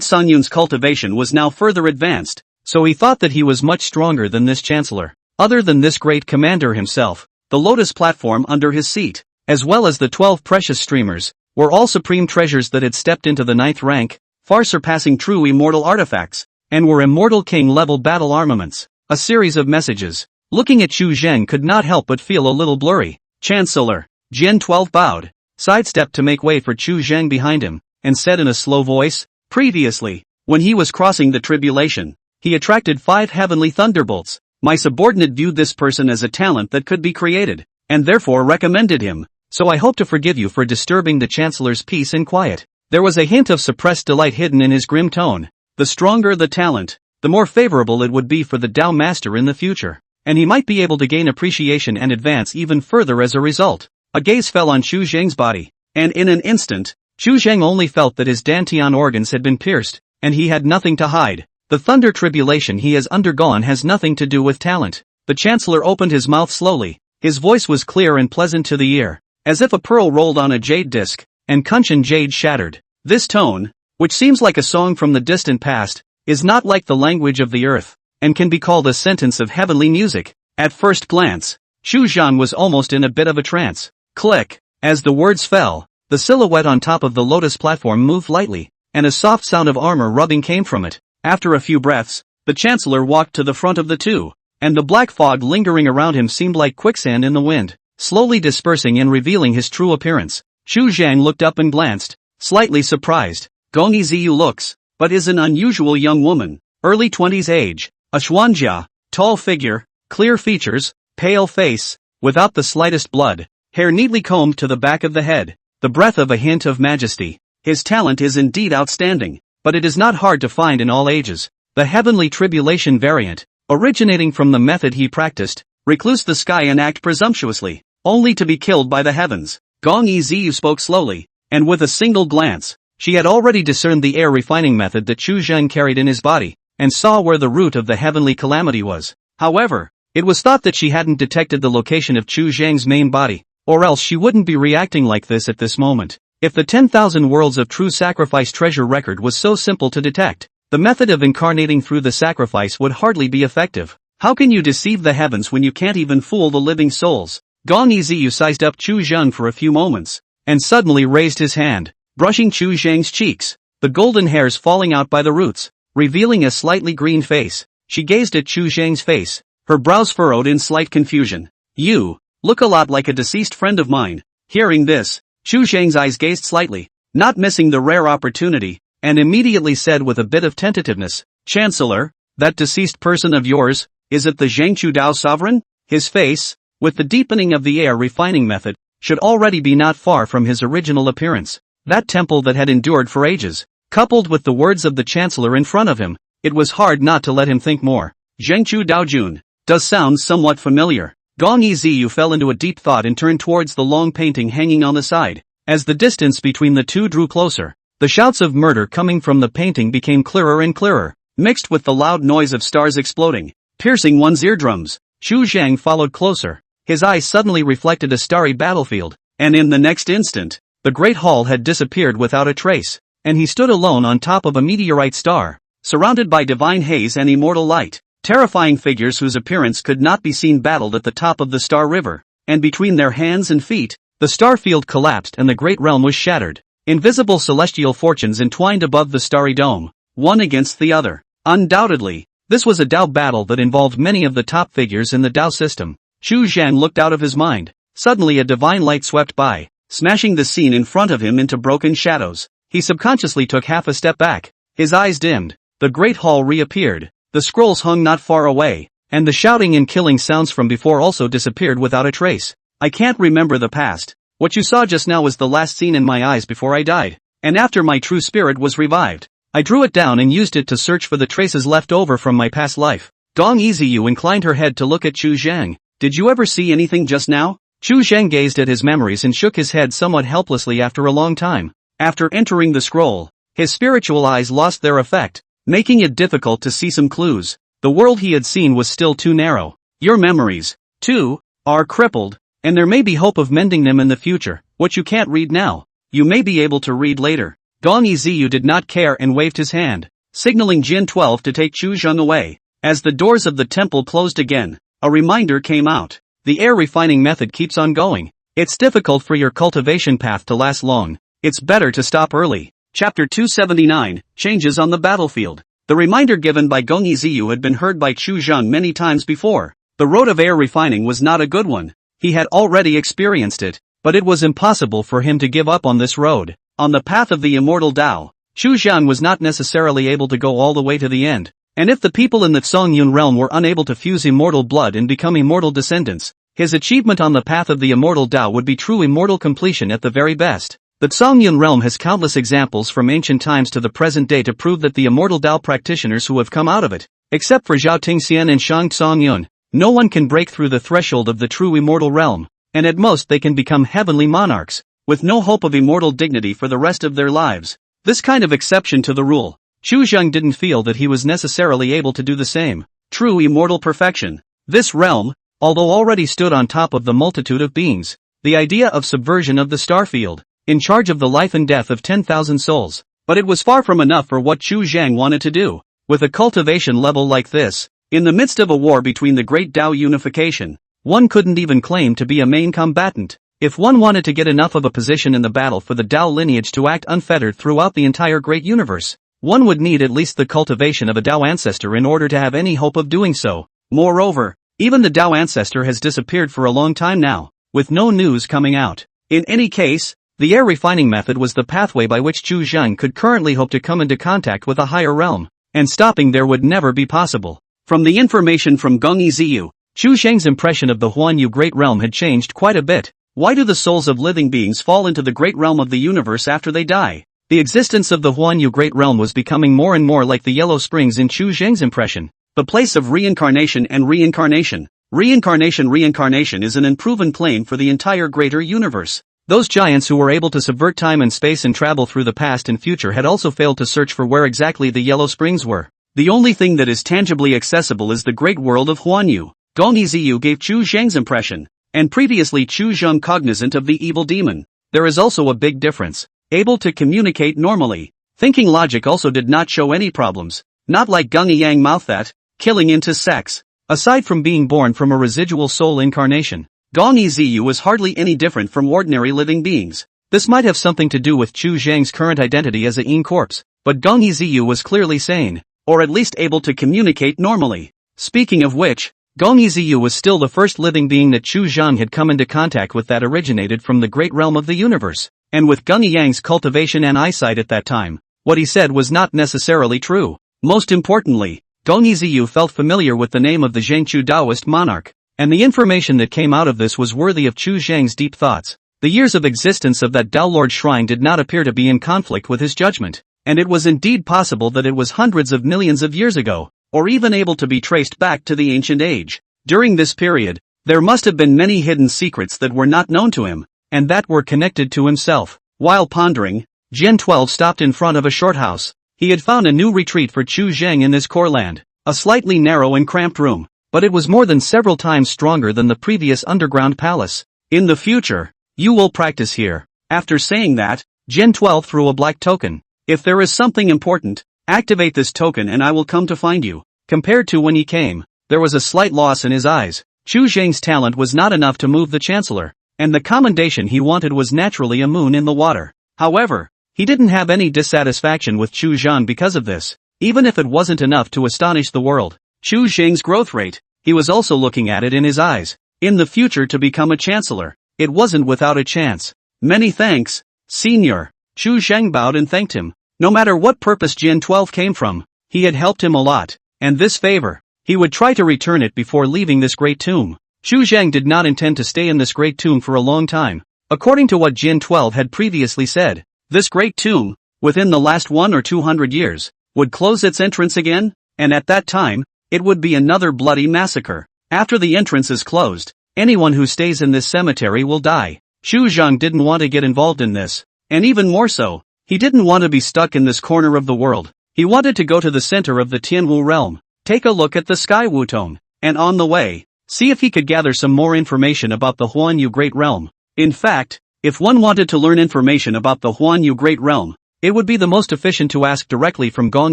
Tsanyun's cultivation was now further advanced, so he thought that he was much stronger than this chancellor. Other than this great commander himself, the lotus platform under his seat, as well as the 12 precious streamers, were all supreme treasures that had stepped into the 9th rank, far surpassing true immortal artifacts, and were immortal king-level battle armaments. A series of messages. Looking at Chu Zheng could not help but feel a little blurry. Chancellor. Jian 12 bowed, sidestepped to make way for Chu Zheng behind him, and said in a slow voice, previously, when he was crossing the tribulation, he attracted 5 heavenly thunderbolts. My subordinate viewed this person as a talent that could be created, and therefore recommended him, so I hope to forgive you for disturbing the Chancellor's peace and quiet. There was a hint of suppressed delight hidden in his grim tone. The stronger the talent, the more favorable it would be for the Tao Master in the future, and he might be able to gain appreciation and advance even further as a result. A gaze fell on Chu Zheng's body, and in an instant, Chu Zheng only felt that his dantian organs had been pierced, and he had nothing to hide. The thunder tribulation he has undergone has nothing to do with talent. The Chancellor opened his mouth slowly. His voice was clear and pleasant to the ear, as if a pearl rolled on a jade disc, and Kunshan jade shattered. This tone, which seems like a song from the distant past, is not like the language of the earth, and can be called a sentence of heavenly music. At first glance, Chu Zhang was almost in a bit of a trance. Click. As the words fell, the silhouette on top of the lotus platform moved lightly, and a soft sound of armor rubbing came from it. After a few breaths, the Chancellor walked to the front of the two, and the black fog lingering around him seemed like quicksand in the wind, slowly dispersing and revealing his true appearance. Chu Zhang looked up and glanced, slightly surprised. Gong Yiziyu looks, but is an unusual young woman, early 20s age, a xuanjia, tall figure, clear features, pale face, without the slightest blood, hair neatly combed to the back of the head, the breath of a hint of majesty. His talent is indeed outstanding, but it is not hard to find in all ages. The heavenly tribulation variant, originating from the method he practiced, recluse the sky and act presumptuously, only to be killed by the heavens. Gong Yiziyu spoke slowly, and with a single glance, she had already discerned the air refining method that Chu Zheng carried in his body, and saw where the root of the heavenly calamity was. However, it was thought that she hadn't detected the location of Chu Zheng's main body, or else she wouldn't be reacting like this at this moment. If the 10,000 Worlds of True Sacrifice treasure record was so simple to detect, the method of incarnating through the sacrifice would hardly be effective. How can you deceive the heavens when you can't even fool the living souls? Gong Yiziyu sized up Chu Zheng for a few moments, and suddenly raised his hand, brushing Chu Zheng's cheeks, the golden hairs falling out by the roots, revealing a slightly green face. She gazed at Chu Zheng's face, her brows furrowed in slight confusion. You look a lot like a deceased friend of mine. Hearing this, Chu Zheng's eyes gazed slightly, not missing the rare opportunity, and immediately said with a bit of tentativeness, Chancellor, that deceased person of yours, is it the Zhangchu Dao sovereign? His face, with the deepening of the air refining method, should already be not far from his original appearance. That temple that had endured for ages, coupled with the words of the Chancellor in front of him, it was hard not to let him think more. Zhangchu Daojun does sound somewhat familiar. Gong Yiziyu fell into a deep thought and turned towards the long painting hanging on the side. As the distance between the two drew closer, the shouts of murder coming from the painting became clearer and clearer, mixed with the loud noise of stars exploding, piercing one's eardrums. Chu Zheng followed closer. His eyes suddenly reflected a starry battlefield, and in the next instant, the great hall had disappeared without a trace, and he stood alone on top of a meteorite star, surrounded by divine haze and immortal light. Terrifying figures whose appearance could not be seen battled at the top of the star river, and between their hands and feet, the star field collapsed and the great realm was shattered. Invisible celestial fortunes entwined above the starry dome, one against the other. Undoubtedly, this was a Dao battle that involved many of the top figures in the Dao system. Chu Zhang looked out of his mind. Suddenly a divine light swept by, smashing the scene in front of him into broken shadows. He subconsciously took half a step back. His eyes dimmed. The great hall reappeared. The scrolls hung not far away, and the shouting and killing sounds from before also disappeared without a trace. I can't remember the past. What you saw just now was the last scene in my eyes before I died, and after my true spirit was revived. I drew it down and used it to search for the traces left over from my past life. Gong Yiziyu inclined her head to look at Chu Zhang. Did you ever see anything just now? Chu Zhang gazed at his memories and shook his head somewhat helplessly after a long time. After entering the scroll, his spiritual eyes lost their effect, making it difficult to see some clues. The world he had seen was still too narrow. Your memories, too, are crippled, and there may be hope of mending them in the future. What you can't read now, you may be able to read later. Gong Yiziu did not care and waved his hand, signaling Jin 12 to take Chu Zheng away. As the doors of the temple closed again, a reminder came out. The air refining method keeps on going. It's difficult for your cultivation path to last long. It's better to stop early. Chapter 279, Changes on the Battlefield. The reminder given by Gong Yiziu had been heard by Chu Zheng many times before. The road of air refining was not a good one. He had already experienced it, but it was impossible for him to give up on this road. On the path of the immortal Tao, Chu Zheng was not necessarily able to go all the way to the end. And if the people in the Zongyun realm were unable to fuse immortal blood and become immortal descendants, his achievement on the path of the immortal Tao would be true immortal completion at the very best. The Zongyun realm has countless examples from ancient times to the present day to prove that the immortal Tao practitioners who have come out of it, except for Zhao Tingxian and Shang Zongyun, no one can break through the threshold of the true immortal realm, and at most they can become heavenly monarchs, with no hope of immortal dignity for the rest of their lives. This kind of exception to the rule, Chu Zheng didn't feel that he was necessarily able to do the same. True immortal perfection. This realm, although already stood on top of the multitude of beings, the idea of subversion of the starfield, in charge of the life and death of 10,000 souls. But it was far from enough for what Chu Zheng wanted to do. With a cultivation level like this, in the midst of a war between the great Tao unification, one couldn't even claim to be a main combatant. If one wanted to get enough of a position in the battle for the Tao lineage to act unfettered throughout the entire great universe, one would need at least the cultivation of a Tao ancestor in order to have any hope of doing so. Moreover, even the Tao ancestor has disappeared for a long time now, with no news coming out. In any case, the air refining method was the pathway by which Chu Zheng could currently hope to come into contact with a higher realm, and stopping there would never be possible. From the information from Gong Yiziu, Chu Zheng's impression of the Huanyu Great Realm had changed quite a bit. Why do the souls of living beings fall into the great realm of the universe after they die? The existence of the Huanyu Great Realm was becoming more and more like the Yellow Springs in Chu Zheng's impression, the place of reincarnation and reincarnation. Reincarnation is an unproven plane for the entire greater universe. Those giants who were able to subvert time and space and travel through the past and future had also failed to search for where exactly the Yellow Springs were. The only thing that is tangibly accessible is the great world of Huanyu. Gong Yiziu gave Chu Zheng's impression, and previously Chu Zheng cognizant of the evil demon. There is also a big difference. Able to communicate normally. Thinking logic also did not show any problems. Not like Gung Yang mouth that, killing into sex. Aside from being born from a residual soul incarnation, Gong Yiziu was hardly any different from ordinary living beings. This might have something to do with Chu Zheng's current identity as a Yin corpse, but Gong Yiziu was clearly sane, or at least able to communicate normally. Speaking of which, Gong Yiziu was still the first living being that Chu Zheng had come into contact with that originated from the great realm of the universe. And with Gung Yang's cultivation and eyesight at that time, what he said was not necessarily true. Most importantly, Gong Yiziu felt familiar with the name of the Zhengchu Taoist monarch, and the information that came out of this was worthy of Chu Zheng's deep thoughts. The years of existence of that Tao Lord shrine did not appear to be in conflict with his judgment, and it was indeed possible that it was hundreds of millions of years ago, or even able to be traced back to the ancient age. During this period, there must have been many hidden secrets that were not known to him, and that were connected to himself. While pondering, Jin 12 stopped in front of a short house. He had found a new retreat for Chu Zheng in this core land, a slightly narrow and cramped room, but it was more than several times stronger than the previous underground palace. In the future, you will practice here. After saying that, Jin 12 threw a black token. If there is something important, activate this token and I will come to find you. Compared to when he came, there was a slight loss in his eyes. Chu Zheng's talent was not enough to move the chancellor, and the commendation he wanted was naturally a moon in the water. However, he didn't have any dissatisfaction with Chu Zheng because of this, even if it wasn't enough to astonish the world. Chu Zheng's growth rate, he was also looking at it in his eyes. In the future to become a chancellor, it wasn't without a chance. Many thanks, Senior. Chu Zheng bowed and thanked him. No matter what purpose Jin 12 came from, he had helped him a lot, and this favor, he would try to return it before leaving this great tomb. Chu Zheng did not intend to stay in this great tomb for a long time. According to what Jin 12 had previously said, this great tomb, within the last 100 or 200 years, would close its entrance again, and at that time, it would be another bloody massacre. After the entrance is closed, anyone who stays in this cemetery will die. Chu Zheng didn't want to get involved in this, and even more so, he didn't want to be stuck in this corner of the world. He wanted to go to the center of the Tianwu realm, take a look at the Sky Wutong, and on the way, see if he could gather some more information about the Huanyu Great Realm. In fact, if one wanted to learn information about the Huanyu Great Realm, it would be the most efficient to ask directly from Gong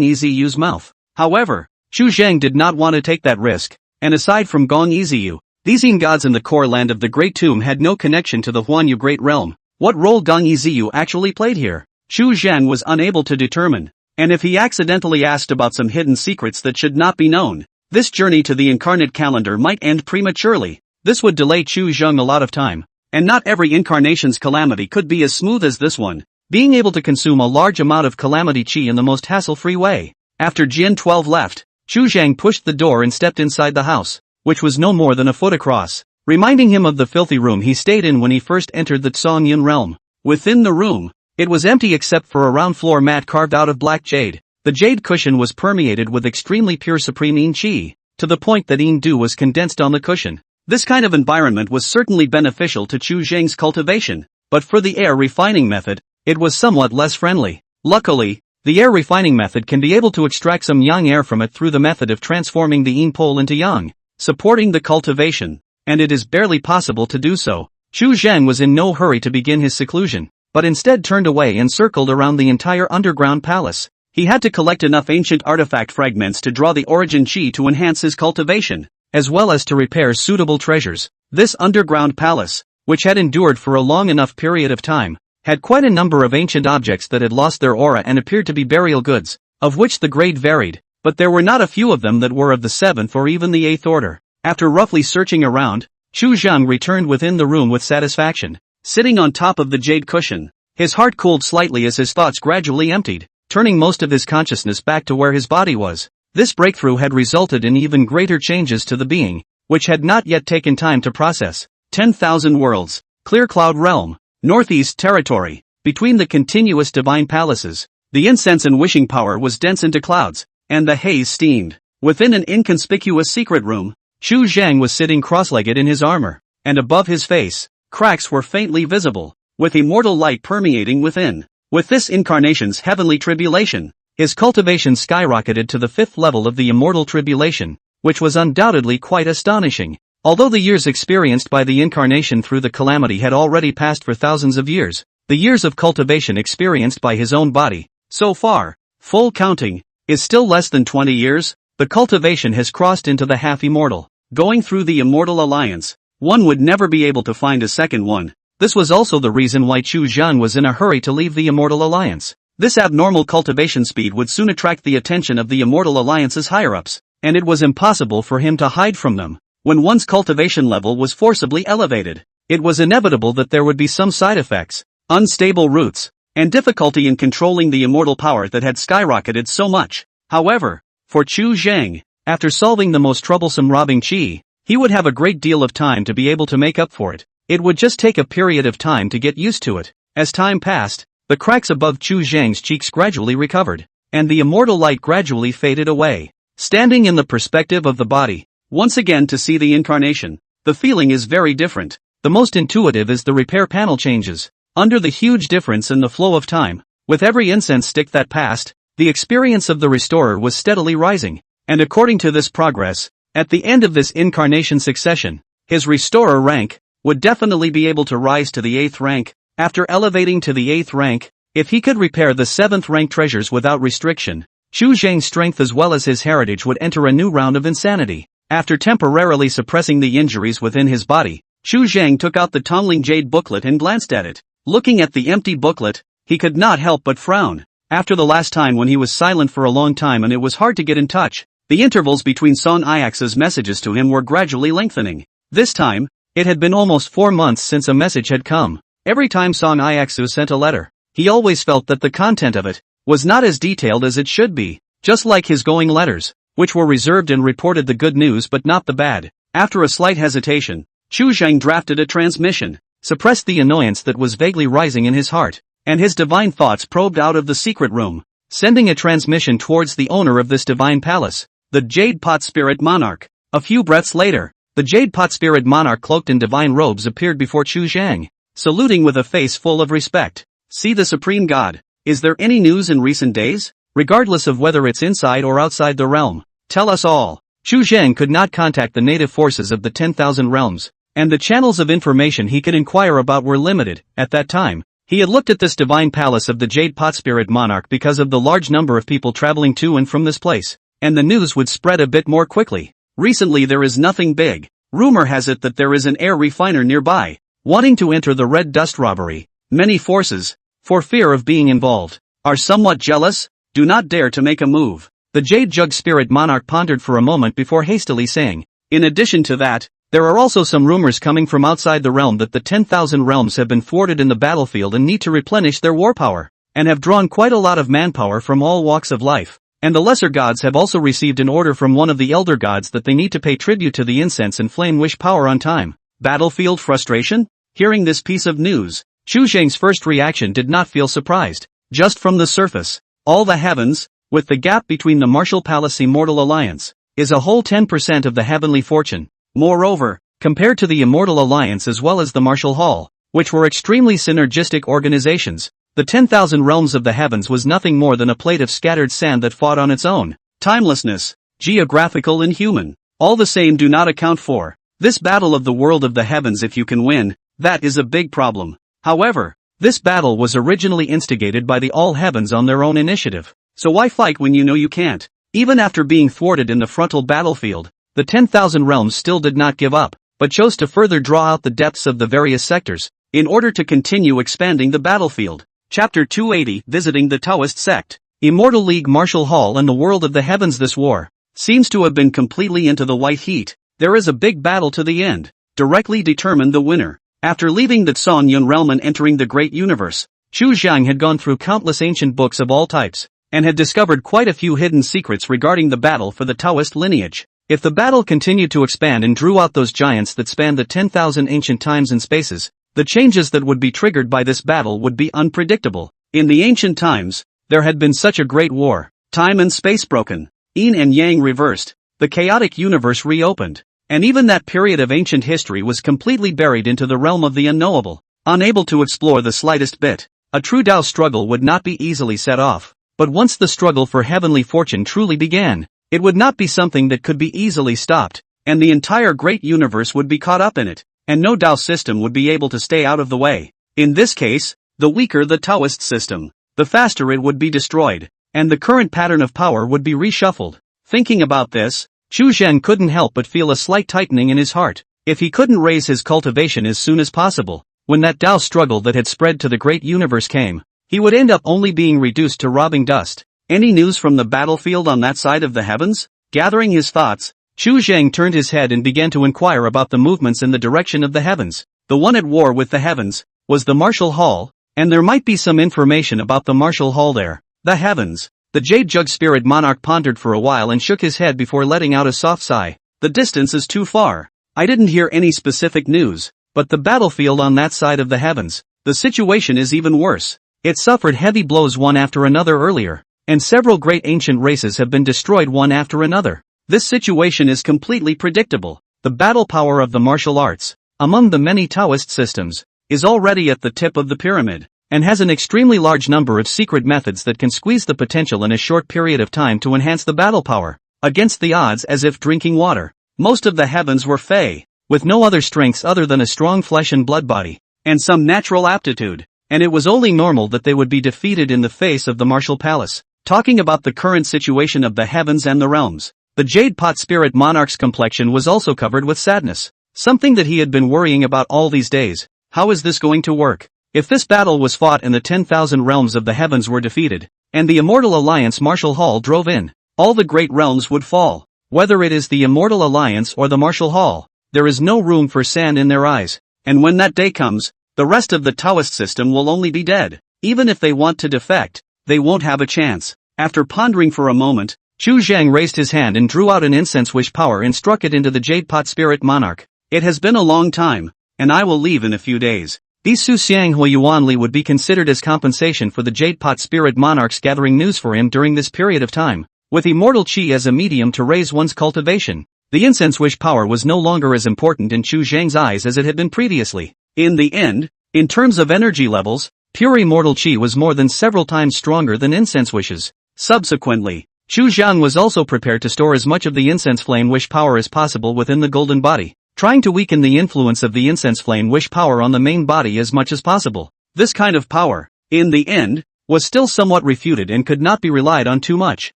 Yiziu's mouth. However, Chu Zhang did not want to take that risk, and aside from Gong Yiziu, these Yin gods in the core land of the Great Tomb had no connection to the Huanyu Great Realm. What role Gong Yiziu actually played here, Chu Zhang was unable to determine, and if he accidentally asked about some hidden secrets that should not be known, this journey to the incarnate calendar might end prematurely. This would delay Chu Zhang a lot of time, and not every incarnation's calamity could be as smooth as this one, being able to consume a large amount of calamity chi in the most hassle-free way. After Jin 12 left, Chu Zhang pushed the door and stepped inside the house, which was no more than a foot across, reminding him of the filthy room he stayed in when he first entered the Tsongyun realm. Within the room, it was empty except for a round floor mat carved out of black jade. The jade cushion was permeated with extremely pure supreme Yin Qi, to the point that Yin Du was condensed on the cushion. This kind of environment was certainly beneficial to Chu Zhang's cultivation, but for the air refining method, it was somewhat less friendly. Luckily, the air refining method can be able to extract some yang air from it through the method of transforming the Yin pole into yang, supporting the cultivation, and it is barely possible to do so. Chu Zhang was in no hurry to begin his seclusion, but instead turned away and circled around the entire underground palace. He had to collect enough ancient artifact fragments to draw the origin chi to enhance his cultivation, as well as to repair suitable treasures. This underground palace, which had endured for a long enough period of time, had quite a number of ancient objects that had lost their aura and appeared to be burial goods, of which the grade varied, but there were not a few of them that were of the 7th or even the 8th order. After roughly searching around, Chu Zhang returned within the room with satisfaction. Sitting on top of the jade cushion, his heart cooled slightly as his thoughts gradually emptied, turning most of his consciousness back to where his body was. This breakthrough had resulted in even greater changes to the being, which had not yet taken time to process. 10,000 worlds, Clear Cloud Realm, Northeast Territory. Between the continuous divine palaces, the incense and wishing power was dense into clouds, and the haze steamed. Within an inconspicuous secret room, Chu Zhang was sitting cross-legged in his armor, and above his face, cracks were faintly visible, with immortal light permeating within. With this incarnation's heavenly tribulation, his cultivation skyrocketed to the 5th level of the immortal tribulation, which was undoubtedly quite astonishing. Although the years experienced by the incarnation through the calamity had already passed for thousands of years, the years of cultivation experienced by his own body, so far, full counting, is still less than 20 years. The cultivation has crossed into the half-immortal. Going through the immortal alliance, one would never be able to find a second one. This was also the reason why Chu Zhang was in a hurry to leave the immortal alliance. This abnormal cultivation speed would soon attract the attention of the immortal alliance's higher-ups, and it was impossible for him to hide from them. When one's cultivation level was forcibly elevated, it was inevitable that there would be some side effects, unstable roots, and difficulty in controlling the immortal power that had skyrocketed so much. However, for Chu Zhang, after solving the most troublesome robbing chi, he would have a great deal of time to be able to make up for it. It would just take a period of time to get used to it. As time passed, the cracks above Chu Zhang's cheeks gradually recovered, and the immortal light gradually faded away. Standing in the perspective of the body, once again to see the incarnation, the feeling is very different. The most intuitive is the repair panel changes. Under the huge difference in the flow of time, with every incense stick that passed, the experience of the restorer was steadily rising, and according to this progress, at the end of this incarnation succession, his restorer rank would definitely be able to rise to the 8th rank. After elevating to the 8th rank, if he could repair the 7th rank treasures without restriction, Chu Zhang's strength as well as his heritage would enter a new round of insanity. After temporarily suppressing the injuries within his body, Chu Zhang took out the Tongling Jade booklet and glanced at it. Looking at the empty booklet, he could not help but frown. After the last time when he was silent for a long time and it was hard to get in touch, the intervals between Song Iax's messages to him were gradually lengthening. This time, it had been almost 4 months since a message had come. Every time Song Iaxu sent a letter, he always felt that the content of it was not as detailed as it should be, just like his going letters, which were reserved and reported the good news but not the bad. After a slight hesitation, Chu Zhang drafted a transmission, suppressed the annoyance that was vaguely rising in his heart, and his divine thoughts probed out of the secret room, sending a transmission towards the owner of this divine palace, the Jade Pot Spirit Monarch. A few breaths later, the Jade Pot Spirit Monarch cloaked in divine robes appeared before Chu Zhang, saluting with a face full of respect. See the Supreme God. Is there any news in recent days? regardless of whether it's inside or outside the realm. Tell us all. Chu Zhang could not contact the native forces of the 10,000 realms, and the channels of information he could inquire about were limited. At that time, he had looked at this divine palace of the Jade Pot Spirit Monarch because of the large number of people traveling to and from this place, and the news would spread a bit more quickly. Recently there is nothing big. Rumor has it that there is an air refiner nearby, wanting to enter the red dust robbery. Many forces, for fear of being involved, are somewhat jealous, do not dare to make a move. The Jade Jug Spirit Monarch pondered for a moment before hastily saying, in addition to that, there are also some rumors coming from outside the realm that the 10,000 realms have been thwarted in the battlefield and need to replenish their war power, and have drawn quite a lot of manpower from all walks of life. And the lesser gods have also received an order from one of the elder gods that they need to pay tribute to the incense and flame wish power on time. Battlefield frustration? Hearing this piece of news, Chu Zhang's first reaction did not feel surprised. Just from the surface, all the heavens, with the gap between the Martial Palace Immortal Alliance, is a whole 10% of the heavenly fortune. Moreover, compared to the Immortal Alliance as well as the Martial Hall, which were extremely synergistic organizations, the 10,000 realms of the heavens was nothing more than a plate of scattered sand that fought on its own. Timelessness, geographical and human, all the same do not account for this battle of the world of the heavens. If you can win, that is a big problem. However, this battle was originally instigated by the all heavens on their own initiative, so why fight when you know you can't? Even after being thwarted in the frontal battlefield, the 10,000 realms still did not give up, but chose to further draw out the depths of the various sectors, in order to continue expanding the battlefield. Chapter 280, Visiting the Taoist Sect. Immortal League Martial Hall and the World of the Heavens. This war seems to have been completely into the white heat. There is a big battle to the end, directly determined the winner. After leaving the Song Yun realm and entering the great universe, Chu Zhang had gone through countless ancient books of all types, and had discovered quite a few hidden secrets regarding the battle for the Taoist lineage. If the battle continued to expand and drew out those giants that spanned the 10,000 ancient times and spaces, the changes that would be triggered by this battle would be unpredictable. In the ancient times, there had been such a great war, time and space broken, yin and yang reversed, the chaotic universe reopened, and even that period of ancient history was completely buried into the realm of the unknowable, unable to explore the slightest bit. A true Tao struggle would not be easily set off, but once the struggle for heavenly fortune truly began, it would not be something that could be easily stopped, and the entire great universe would be caught up in it, and no Tao system would be able to stay out of the way. In this case, the weaker the Taoist system, the faster it would be destroyed, and the current pattern of power would be reshuffled. Thinking about this, Chu Zhang couldn't help but feel a slight tightening in his heart. If he couldn't raise his cultivation as soon as possible, when that Tao struggle that had spread to the great universe came, he would end up only being reduced to robbing dust. Any news from the battlefield on that side of the heavens? Gathering his thoughts, Chu Zhang turned his head and began to inquire about the movements in the direction of the heavens. The one at war with the heavens was the Martial Hall, and there might be some information about the Martial Hall there. The heavens. The Jade Jug Spirit Monarch pondered for a while and shook his head before letting out a soft sigh. The distance is too far. I didn't hear any specific news, but the battlefield on that side of the heavens, the situation is even worse. It suffered heavy blows one after another earlier, and several great ancient races have been destroyed one after another. This situation is completely predictable. The battle power of the martial arts, among the many Taoist systems, is already at the tip of the pyramid, and has an extremely large number of secret methods that can squeeze the potential in a short period of time to enhance the battle power, against the odds as if drinking water. Most of the heavens were fey, with no other strengths other than a strong flesh and blood body, and some natural aptitude, and it was only normal that they would be defeated in the face of the martial palace. Talking about the current situation of the heavens and the realms, the Jade Pot Spirit Monarch's complexion was also covered with sadness, something that he had been worrying about all these days. How is this going to work? If this battle was fought and the 10,000 realms of the heavens were defeated, and the Immortal Alliance Martial Hall drove in, all the great realms would fall. Whether it is the Immortal Alliance or the Martial Hall, there is no room for sand in their eyes, and when that day comes, the rest of the Taoist system will only be dead. Even if they want to defect, they won't have a chance. After pondering for a moment, Chu Zhang raised his hand and drew out an incense wish power and struck it into the Jade Pot Spirit Monarch. It has been a long time, and I will leave in a few days. These Su Xiang Hui Yuan Li would be considered as compensation for the Jade Pot Spirit Monarch's gathering news for him during this period of time. With immortal qi as a medium to raise one's cultivation, the incense wish power was no longer as important in Chu Zhang's eyes as it had been previously. In the end, in terms of energy levels, pure immortal qi was more than several times stronger than incense wishes. Subsequently, Chu Zhang was also prepared to store as much of the incense flame wish power as possible within the golden body, trying to weaken the influence of the incense flame wish power on the main body as much as possible. This kind of power, in the end, was still somewhat refuted and could not be relied on too much.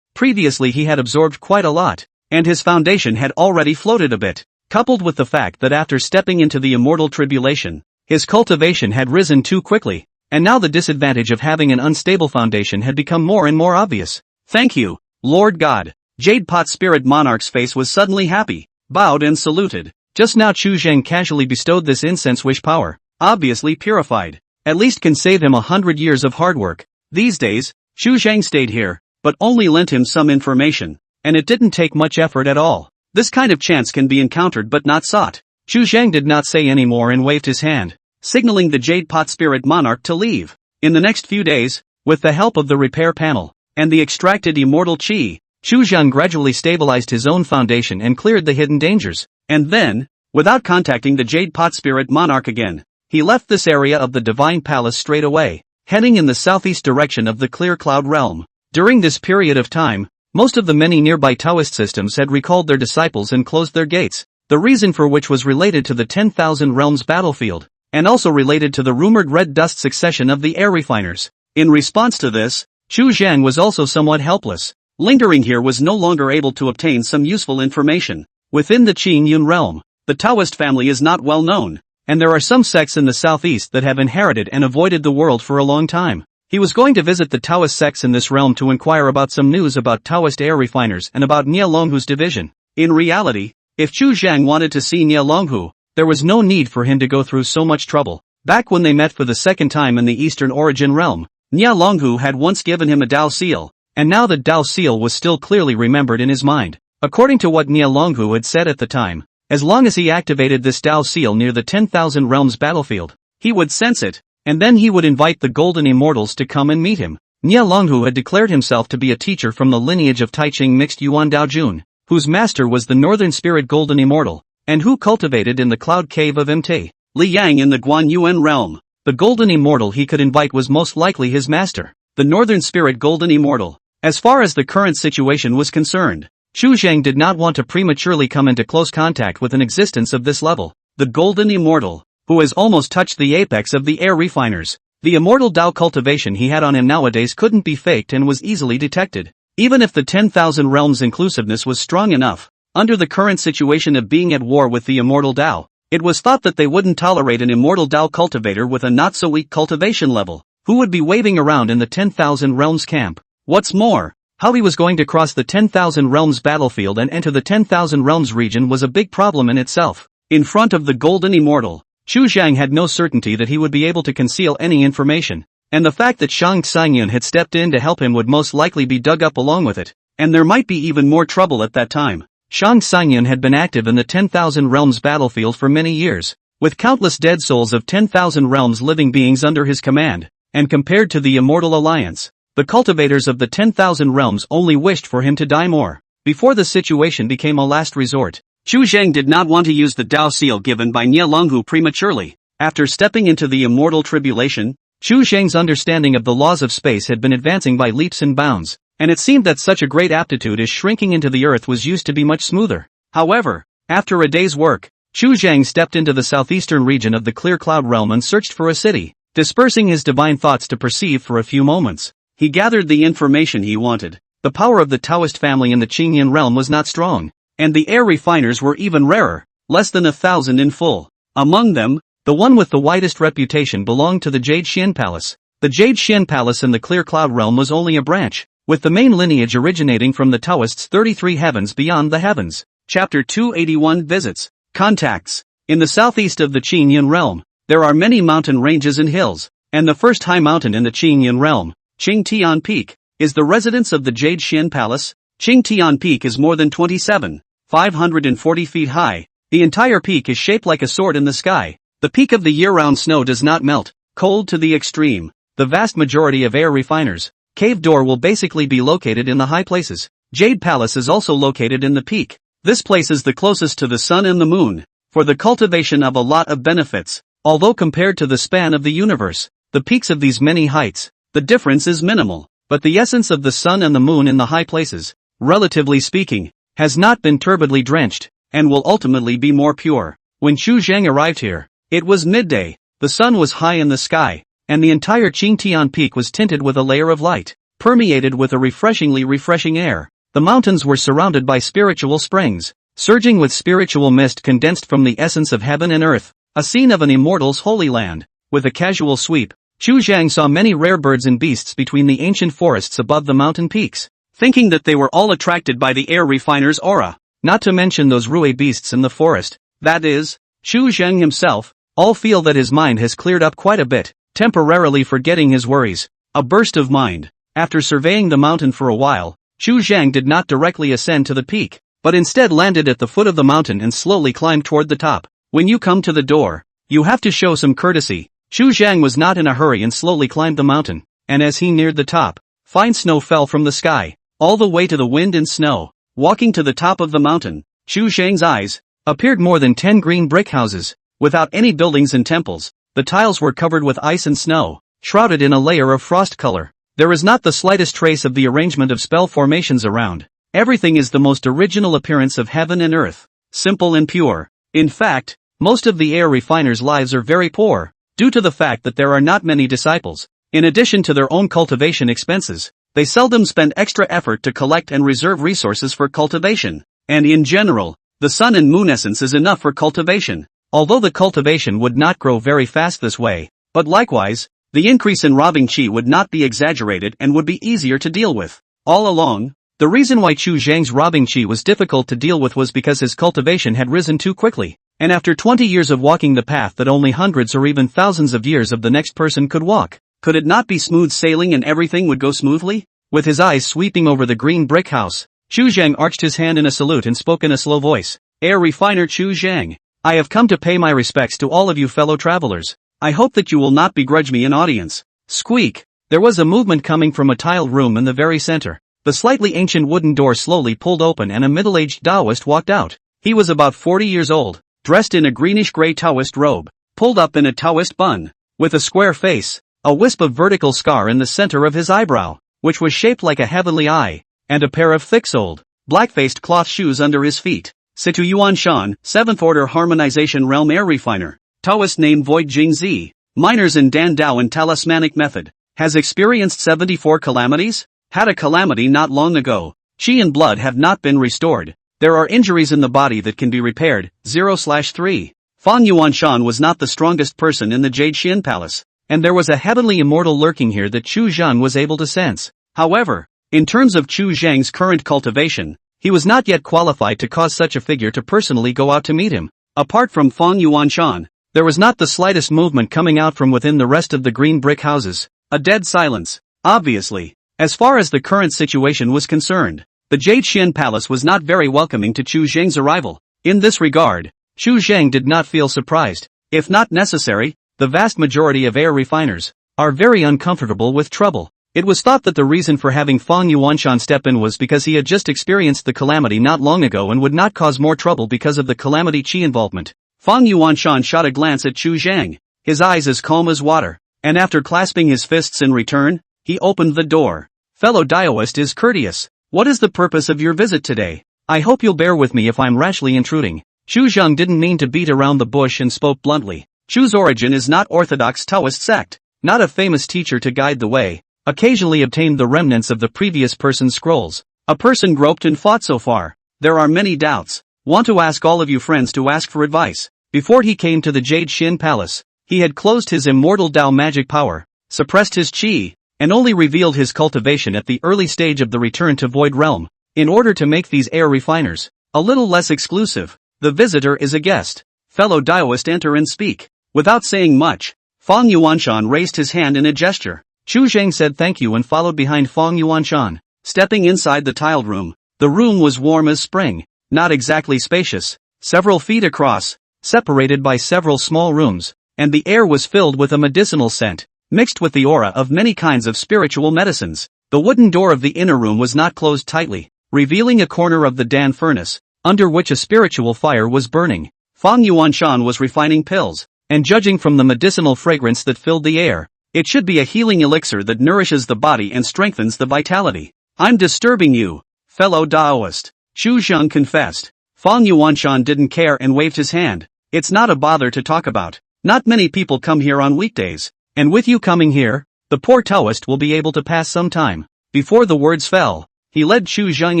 Previously he had absorbed quite a lot, and his foundation had already floated a bit, coupled with the fact that after stepping into the immortal tribulation, his cultivation had risen too quickly, and now the disadvantage of having an unstable foundation had become more and more obvious. Thank you, Lord God. Jade Pot Spirit Monarch's face was suddenly happy, bowed and saluted. Just now Chu Zhang casually bestowed this incense wish power, obviously purified. At least can save him 100 years of hard work. These days, Chu Zhang stayed here, but only lent him some information, and it didn't take much effort at all. This kind of chance can be encountered but not sought. Chu Zhang did not say any more and waved his hand, signaling the Jade Pot Spirit Monarch to leave. In the next few days, with the help of the repair panel and the extracted immortal chi, Chu Zhang gradually stabilized his own foundation and cleared the hidden dangers. And then, without contacting the Jade Pot Spirit Monarch again, he left this area of the Divine Palace straight away, heading in the southeast direction of the Clear Cloud Realm. During this period of time, most of the many nearby Taoist systems had recalled their disciples and closed their gates, the reason for which was related to the 10,000 Realms battlefield, and also related to the rumored red dust succession of the air refiners. In response to this, Chu Zhang was also somewhat helpless. Lingering here was no longer able to obtain some useful information. Within the Qin Yun realm, the Taoist family is not well known, and there are some sects in the southeast that have inherited and avoided the world for a long time. He was going to visit the Taoist sects in this realm to inquire about some news about Taoist air refiners and about Nie Longhu's division. In reality, if Chu Zhang wanted to see Nie Longhu, there was no need for him to go through so much trouble. Back when they met for the second time in the Eastern Origin realm, Nie Longhu had once given him a Dao seal, and now the Dao seal was still clearly remembered in his mind. According to what Nie Longhu had said at the time, as long as he activated this Dao seal near the 10,000 Realms battlefield, he would sense it, and then he would invite the Golden Immortals to come and meet him. Nie Longhu had declared himself to be a teacher from the lineage of Taiching mixed Yuan Dao Jun, whose master was the Northern Spirit Golden Immortal, and who cultivated in the Cloud Cave of Mte Liang in the Guan Yuan realm. The Golden Immortal he could invite was most likely his master, the Northern Spirit Golden Immortal. As far as the current situation was concerned, Chu Zhang did not want to prematurely come into close contact with an existence of this level, the Golden Immortal, who has almost touched the apex of the air refiners. The immortal Dao cultivation he had on him nowadays couldn't be faked and was easily detected. Even if the 10,000 Realms inclusiveness was strong enough, under the current situation of being at war with the immortal Dao, it was thought that they wouldn't tolerate an immortal Dao cultivator with a not-so-weak cultivation level, who would be waving around in the 10,000 Realms camp. What's more, how he was going to cross the 10,000 Realms battlefield and enter the 10,000 Realms region was a big problem in itself. In front of the Golden Immortal, Chu Zhang had no certainty that he would be able to conceal any information, and the fact that Shang Xingyun had stepped in to help him would most likely be dug up along with it, and there might be even more trouble at that time. Shang Xingyun had been active in the 10,000 Realms battlefield for many years, with countless dead souls of 10,000 Realms living beings under his command, and compared to the Immortal Alliance, the cultivators of the 10,000 Realms only wished for him to die more, before the situation became a last resort. Chu Zhang did not want to use the Dao seal given by Nie Longhu prematurely. After stepping into the immortal tribulation, Chu Zhang's understanding of the laws of space had been advancing by leaps and bounds, and it seemed that such a great aptitude as shrinking into the earth was used to be much smoother. However, after a day's work, Chu Zhang stepped into the southeastern region of the Clear Cloud Realm and searched for a city, dispersing his divine thoughts to perceive for a few moments. He gathered the information he wanted. The power of the Taoist family in the Qingyan realm was not strong, and the air refiners were even rarer, less than 1,000 in full. Among them, the one with the widest reputation belonged to the Jade Xian Palace. The Jade Xian Palace in the Clear Cloud Realm was only a branch, with the main lineage originating from the Taoists' 33 heavens beyond the heavens. Chapter 281 Visits. Contacts. In the southeast of the Qingyan realm, there are many mountain ranges and hills, and the first high mountain in the Qingyan realm, Qingtian Peak, is the residence of the Jade Xian Palace. Qingtian Peak is more than 540 feet high. The entire peak is shaped like a sword in the sky. The peak of the year-round snow does not melt, cold to the extreme. The vast majority of air refiners, cave door will basically be located in the high places. Jade Palace is also located in the peak. This place is the closest to the sun and the moon, for the cultivation of a lot of benefits. Although compared to the span of the universe, the peaks of these many heights, the difference is minimal. but the essence of the sun and the moon in the high places, relatively speaking, has not been turbidly drenched, and will ultimately be more pure. When Chu Zhang arrived here, it was midday, the sun was high in the sky, and the entire Qingtian peak was tinted with a layer of light, permeated with a refreshing air. The mountains were surrounded by spiritual springs, surging with spiritual mist condensed from the essence of heaven and earth, a scene of an immortal's holy land. With a casual sweep, Chu Zhang saw many rare birds and beasts between the ancient forests above the mountain peaks, thinking that they were all attracted by the air refiner's aura, not to mention those rue beasts in the forest, that is, Chu Zhang himself. All feel that his mind has cleared up quite a bit, temporarily forgetting his worries. A burst of mind. After surveying the mountain for a while, Chu Zhang did not directly ascend to the peak, but instead landed at the foot of the mountain and slowly climbed toward the top. When you come to the door, you have to show some courtesy. Chu Zhang was not in a hurry and slowly climbed the mountain, and as he neared the top, fine snow fell from the sky, all the way to the wind and snow. Walking to the top of the mountain, Chu Zhang's eyes appeared more than 10 green brick houses, without any buildings and temples. The tiles were covered with ice and snow, shrouded in a layer of frost color. There is not the slightest trace of the arrangement of spell formations around. Everything is the most original appearance of heaven and earth, simple and pure. In fact, most of the air refiners' lives are very poor, due to the fact that there are not many disciples. In addition to their own cultivation expenses, they seldom spend extra effort to collect and reserve resources for cultivation, and in general, the sun and moon essence is enough for cultivation, although the cultivation would not grow very fast this way, but likewise, the increase in robbing qi would not be exaggerated and would be easier to deal with. All along, the reason why Chu Zhang's robbing qi was difficult to deal with was because his cultivation had risen too quickly, and after 20 years of walking the path that only hundreds or even thousands of years of the next person could walk, could it not be smooth sailing and everything would go smoothly? With his eyes sweeping over the green brick house, Chu Zhang arched his hand in a salute and spoke in a slow voice. Air refiner Chu Zhang, I have come to pay my respects to all of you fellow travelers. I hope that you will not begrudge me an audience. Squeak! There was a movement coming from a tiled room in the very center. The slightly ancient wooden door slowly pulled open and a middle-aged Taoist walked out. He was about 40 years old, dressed in a greenish-gray Taoist robe, pulled up in a Taoist bun, with a square face, a wisp of vertical scar in the center of his eyebrow, which was shaped like a heavenly eye, and a pair of thick-soled, black-faced cloth shoes under his feet. Situ Yuan Shan, 7th Order Harmonization Realm Air Refiner, Taoist name Void Jing Zi, miners in Dan Dao and Talismanic Method, has experienced 74 calamities? Had a calamity not long ago. Qi and blood have not been restored. There are injuries in the body that can be repaired. 0/3. Fang Yuanshan was not the strongest person in the Jade Xian Palace, and there was a heavenly immortal lurking here that Chu Zhan was able to sense. However, in terms of Chu Zhang's current cultivation, he was not yet qualified to cause such a figure to personally go out to meet him. Apart from Fang Yuanshan, there was not the slightest movement coming out from within the rest of the green brick houses. A dead silence. Obviously, as far as the current situation was concerned, the Jade Xian Palace was not very welcoming to Chu Zhang's arrival. In this regard, Chu Zhang did not feel surprised. If not necessary, the vast majority of air refiners are very uncomfortable with trouble. It was thought that the reason for having Fang Yuanshan step in was because he had just experienced the calamity not long ago and would not cause more trouble because of the calamity Qi involvement. Fang Yuanshan shot a glance at Chu Zhang, his eyes as calm as water, and after clasping his fists in return, he opened the door. Fellow Daoist is courteous. What is the purpose of your visit today? I hope you'll bear with me if I'm rashly intruding. Chu Zhang didn't mean to beat around the bush and spoke bluntly. Chu's origin is not orthodox Taoist sect, not a famous teacher to guide the way, occasionally obtained the remnants of the previous person's scrolls. A person groped and fought so far. There are many doubts. Want to ask all of you friends to ask for advice. Before he came to the Jade Xin Palace, he had closed his immortal Dao magic power, suppressed his qi, and only revealed his cultivation at the early stage of the return to Void Realm, in order to make these air refiners a little less exclusive. The visitor is a guest. Fellow Daoist enter and speak. Without saying much, Fang Yuanshan raised his hand in a gesture. Chu Zhang said thank you and followed behind Fang Yuanshan. Stepping inside the tiled room, the room was warm as spring, not exactly spacious, several feet across, separated by several small rooms, and the air was filled with a medicinal scent, mixed with the aura of many kinds of spiritual medicines. The wooden door of the inner room was not closed tightly, revealing a corner of the Dan furnace, under which a spiritual fire was burning. Fang Yuanshan was refining pills, and judging from the medicinal fragrance that filled the air, It should be a healing elixir that nourishes the body and strengthens the vitality. I'm disturbing you, fellow Daoist, Chu Zheng confessed. Fang Yuanshan didn't care and waved his hand. It's not a bother to talk about. Not many people come here on weekdays. And with you coming here, the poor Taoist will be able to pass some time. Before the words fell, he led Chu Zheng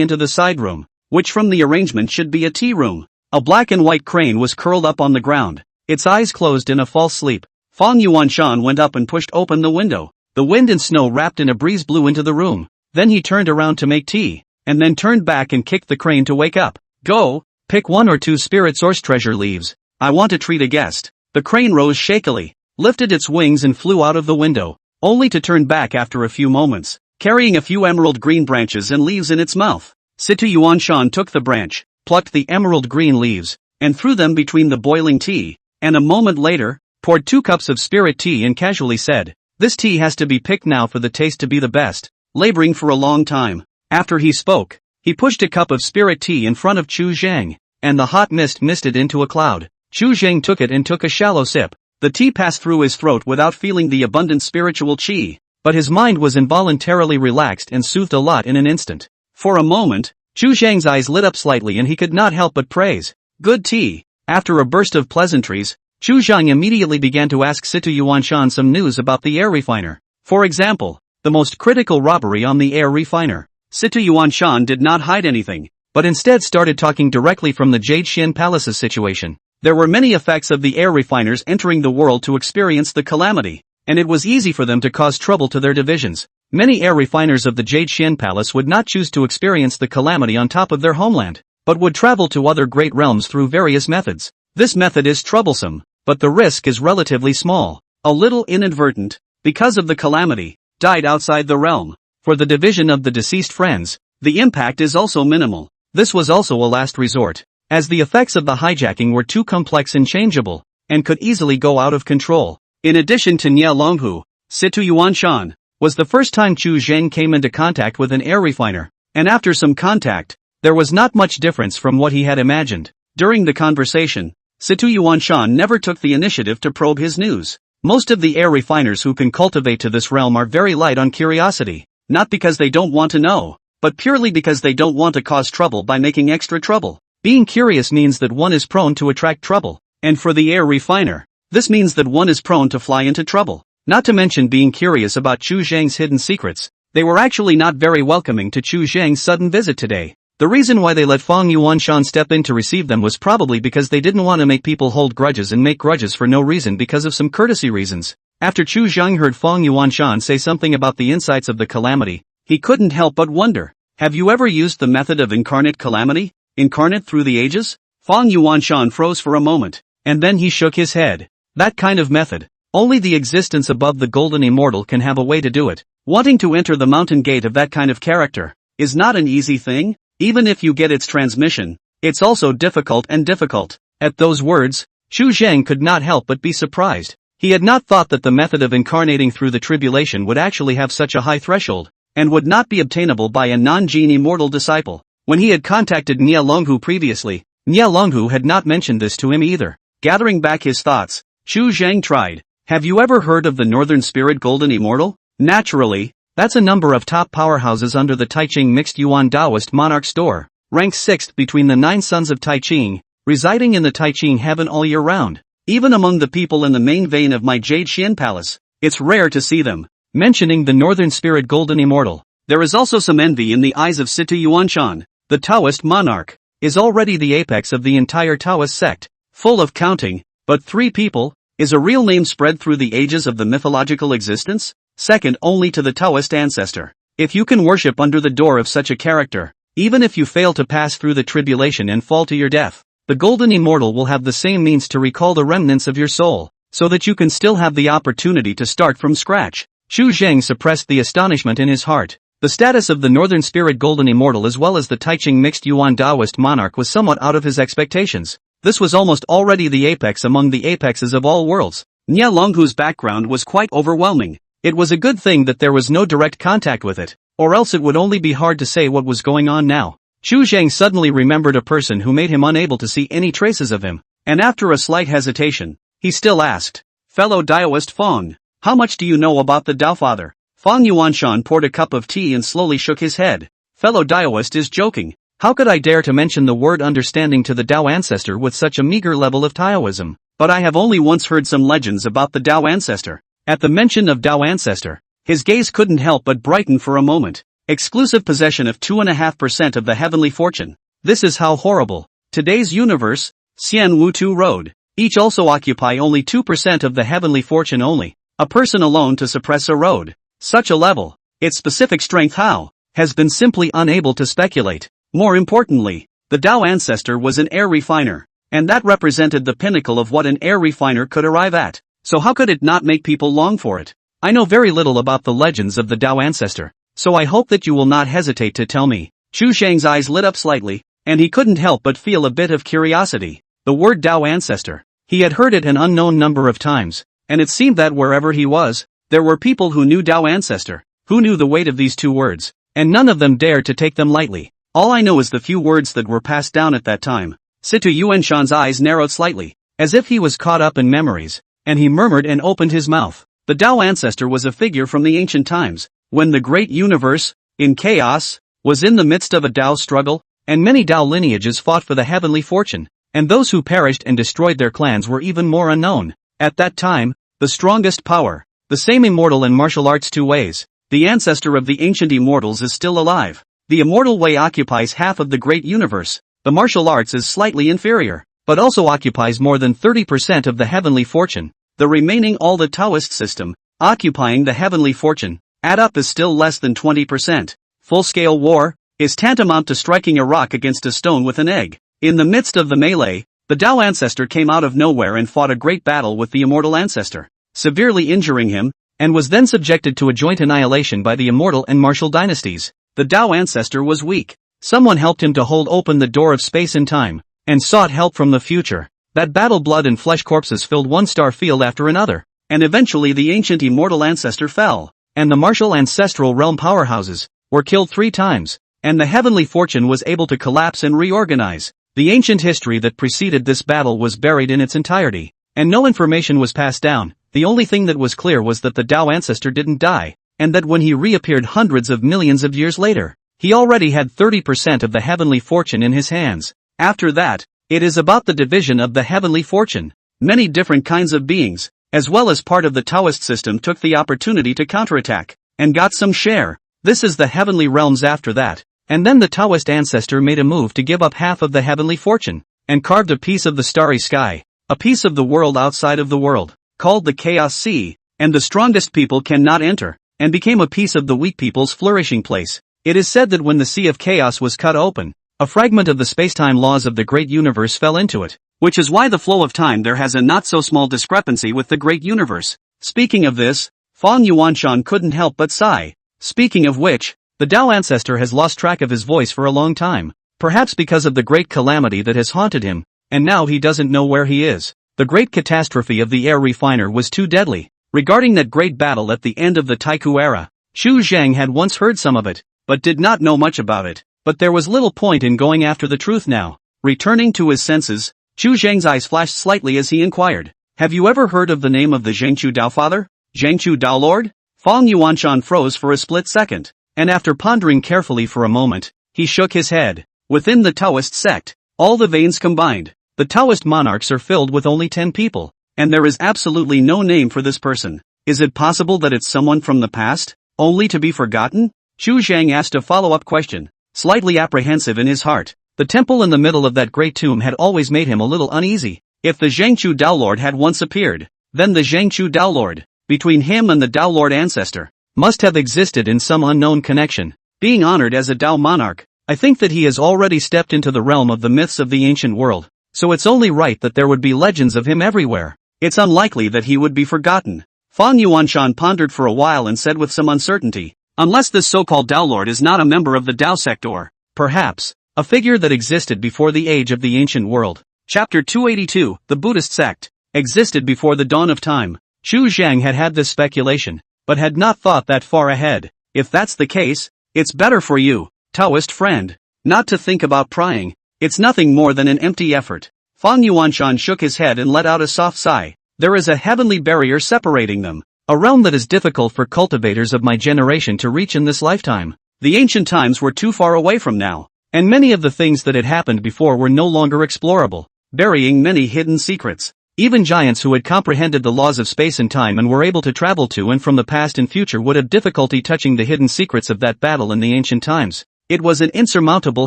into the side room, which from the arrangement should be a tea room. A black and white crane was curled up on the ground, its eyes closed in a false sleep. Fang Yuanshan went up and pushed open the window. The wind and snow wrapped in a breeze blew into the room. Then he turned around to make tea, and then turned back and kicked the crane to wake up. Go, pick 1 or 2 spirit source treasure leaves. I want to treat a guest. The crane rose shakily, lifted its wings and flew out of the window, only to turn back after a few moments, carrying a few emerald green branches and leaves in its mouth. Situ Yuanshan took the branch, plucked the emerald green leaves, and threw them between the boiling tea, and a moment later, poured 2 cups of spirit tea and casually said, "This tea has to be picked now for the taste to be the best," laboring for a long time. After he spoke, he pushed a cup of spirit tea in front of Chu Zheng, and the hot mist misted into a cloud. Chu Zheng took it and took a shallow sip. The tea passed through his throat without feeling the abundant spiritual qi, but his mind was involuntarily relaxed and soothed a lot in an instant. For a moment, Chu Zheng's eyes lit up slightly and he could not help but praise. Good tea. After a burst of pleasantries, Chu Zheng immediately began to ask Situ Yuanshan some news about the air refiner. For example, the most critical robbery on the air refiner. Situ Yuanshan did not hide anything, but instead started talking directly from the Jade Xian Palace's situation. There were many effects of the air refiners entering the world to experience the calamity, and it was easy for them to cause trouble to their divisions. Many air refiners of the Jade Xian Palace would not choose to experience the calamity on top of their homeland, but would travel to other great realms through various methods. This method is troublesome, but the risk is relatively small. A little inadvertent, because of the calamity, died outside the realm. For the division of the deceased friends, the impact is also minimal. This was also a last resort, as the effects of the hijacking were too complex and changeable, and could easily go out of control. In addition to Nie Longhu, Situ Yuanshan was the first time Chu Zheng came into contact with an air refiner, and after some contact, there was not much difference from what he had imagined. During the conversation, Situ Yuanshan never took the initiative to probe his news. Most of the air refiners who can cultivate to this realm are very light on curiosity, not because they don't want to know, but purely because they don't want to cause trouble by making extra trouble. Being curious means that one is prone to attract trouble, and for the air refiner, this means that one is prone to fly into trouble. Not to mention being curious about Chu Zheng's hidden secrets, they were actually not very welcoming to Chu Zheng's sudden visit today. The reason why they let Fang Yuanshan step in to receive them was probably because they didn't want to make people hold grudges and make grudges for no reason because of some courtesy reasons. After Chu Zheng heard Fang Yuanshan say something about the insights of the calamity, he couldn't help but wonder, have you ever used the method of incarnate calamity? Incarnate through the ages? Fang Yuanshan froze for a moment, and then he shook his head. That kind of method, only the existence above the golden immortal can have a way to do it. Wanting to enter the mountain gate of that kind of character is not an easy thing. Even if you get its transmission, it's also difficult and difficult. At those words, Chu Zheng could not help but be surprised. He had not thought that the method of incarnating through the tribulation would actually have such a high threshold, and would not be obtainable by a non-Jin immortal disciple. When he had contacted Nie Longhu previously, Nie Longhu had not mentioned this to him either. Gathering back his thoughts, Chu Zheng tried. Have you ever heard of the Northern Spirit Golden Immortal? Naturally, that's a number of top powerhouses under the Taiching Mixed Yuan Taoist Monarch Store, ranked 6th between the 9 sons of Taiching, residing in the Taiching heaven all year round. Even among the people in the main vein of my Jade Xian Palace, it's rare to see them. Mentioning the Northern Spirit Golden Immortal, there is also some envy in the eyes of Situ Yuanshan. The Taoist monarch is already the apex of the entire Taoist sect, full of counting, but 3 people, is a real name spread through the ages of the mythological existence, second only to the Taoist ancestor. If you can worship under the door of such a character, even if you fail to pass through the tribulation and fall to your death, the Golden Immortal will have the same means to recall the remnants of your soul, so that you can still have the opportunity to start from scratch. Chu Zheng suppressed the astonishment in his heart. The status of the Northern Spirit Golden Immortal as well as the Taiching Mixed Yuan Taoist Monarch was somewhat out of his expectations. This was almost already the apex among the apexes of all worlds. Nie Longhu's background was quite overwhelming. It was a good thing that there was no direct contact with it, or else it would only be hard to say what was going on now. Chu Zheng suddenly remembered a person who made him unable to see any traces of him, and after a slight hesitation, he still asked, "Fellow Daoist Fang, How much do you know about the Tao Father? Fang Yuanshan poured a cup of tea and slowly shook his head. Fellow Taoist is joking. How could I dare to mention the word understanding to the Tao ancestor with such a meager level of Taoism? But I have only once heard some legends about the Tao ancestor. At the mention of Tao ancestor, his gaze couldn't help but brighten for a moment. Exclusive possession of 2.5% of the heavenly fortune. This is how horrible. Today's universe, Xian Wu Tu Road. Each also occupy only 2% of the heavenly fortune only. A person alone to suppress a road. Such a level. Its specific strength how? Has been simply unable to speculate. More importantly, the Tao ancestor was an air refiner. And that represented the pinnacle of what an air refiner could arrive at. So how could it not make people long for it? I know very little about the legends of the Tao ancestor, so I hope that you will not hesitate to tell me. Chu Shang's eyes lit up slightly, and he couldn't help but feel a bit of curiosity. The word Tao ancestor. He had heard it an unknown number of times, and it seemed that wherever he was, there were people who knew Tao ancestor, who knew the weight of these two words, and none of them dared to take them lightly. All I know is the few words that were passed down at that time. Situ Yuanshan's eyes narrowed slightly, as if he was caught up in memories, and he murmured and opened his mouth. The Tao ancestor was a figure from the ancient times, when the great universe, in chaos, was in the midst of a Tao struggle, and many Tao lineages fought for the heavenly fortune, and those who perished and destroyed their clans were even more unknown. At that time, the strongest power, the same immortal in martial arts two ways, the ancestor of the ancient immortals is still alive. The immortal way occupies half of the great universe. The martial arts is slightly inferior, but also occupies more than 30% of the heavenly fortune. The remaining all the Taoist system, occupying the heavenly fortune, add up is still less than 20%. Full-scale war is tantamount to striking a rock against a stone with an egg. In the midst of the melee, the Tao ancestor came out of nowhere and fought a great battle with the immortal ancestor, severely injuring him, and was then subjected to a joint annihilation by the immortal and martial dynasties. The Tao ancestor was weak. Someone helped him to hold open the door of space and time, and sought help from the future. That battle blood and flesh corpses filled one star field after another, and eventually the ancient immortal ancestor fell, and the martial ancestral realm powerhouses were killed 3 times, and the heavenly fortune was able to collapse and reorganize. The ancient history that preceded this battle was buried in its entirety, and no information was passed down. The only thing that was clear was that the Tao ancestor didn't die, and that when he reappeared hundreds of millions of years later, he already had 30% of the heavenly fortune in his hands. After that, it is about the division of the heavenly fortune. Many different kinds of beings, as well as part of the Taoist system, took the opportunity to counterattack, and got some share. This is the heavenly realms after that. And then the Taoist ancestor made a move to give up half of the heavenly fortune, and carved a piece of the starry sky, a piece of the world outside of the world, called the Chaos Sea, and the strongest people cannot enter, and became a piece of the weak people's flourishing place. It is said that when the Sea of Chaos was cut open, a fragment of the spacetime laws of the great universe fell into it, which is why the flow of time there has a not so small discrepancy with the great universe. Speaking of this, Fang Yuanshan couldn't help but sigh. Speaking of which, the Tao ancestor has lost track of his voice for a long time, perhaps because of the great calamity that has haunted him, and now he doesn't know where he is. The great catastrophe of the air refiner was too deadly. Regarding that great battle at the end of the Taiku era, Xu Zhang had once heard some of it, but did not know much about it. But there was little point in going after the truth now. Returning to his senses, Xu Zhang's eyes flashed slightly as he inquired, "Have you ever heard of the name of the Zhangqiu Tao Father? Zhangqiu Tao Lord?" Fang Yuanshan froze for a split second, and after pondering carefully for a moment, he shook his head. Within the Taoist sect, all the veins combined, the Taoist monarchs are filled with only 10 people, and there is absolutely no name for this person. Is it possible that it's someone from the past, only to be forgotten? Xu Zhang asked a follow-up question, slightly apprehensive in his heart. The temple in the middle of that great tomb had always made him a little uneasy. If the Zhangqiu Tao Lord had once appeared, then the Zhangqiu Tao Lord, between him and the Tao Lord ancestor, must have existed in some unknown connection. Being honored as a Tao monarch, I think that he has already stepped into the realm of the myths of the ancient world, so it's only right that there would be legends of him everywhere. It's unlikely that he would be forgotten. Fang Yuanshan pondered for a while and said with some uncertainty, "Unless this so-called Tao Lord is not a member of the Tao sect or, perhaps, a figure that existed before the age of the ancient world." Chapter 282, The Buddhist Sect, existed before the dawn of time. Xu Zhang had had this speculation, but had not thought that far ahead. If that's the case, it's better for you, Taoist friend, not to think about prying. It's nothing more than an empty effort. Fang Yuanshan shook his head and let out a soft sigh. There is a heavenly barrier separating them. A realm that is difficult for cultivators of my generation to reach in this lifetime. The ancient times were too far away from now, and many of the things that had happened before were no longer explorable, burying many hidden secrets. Even giants who had comprehended the laws of space and time and were able to travel to and from the past and future would have difficulty touching the hidden secrets of that battle in the ancient times. It was an insurmountable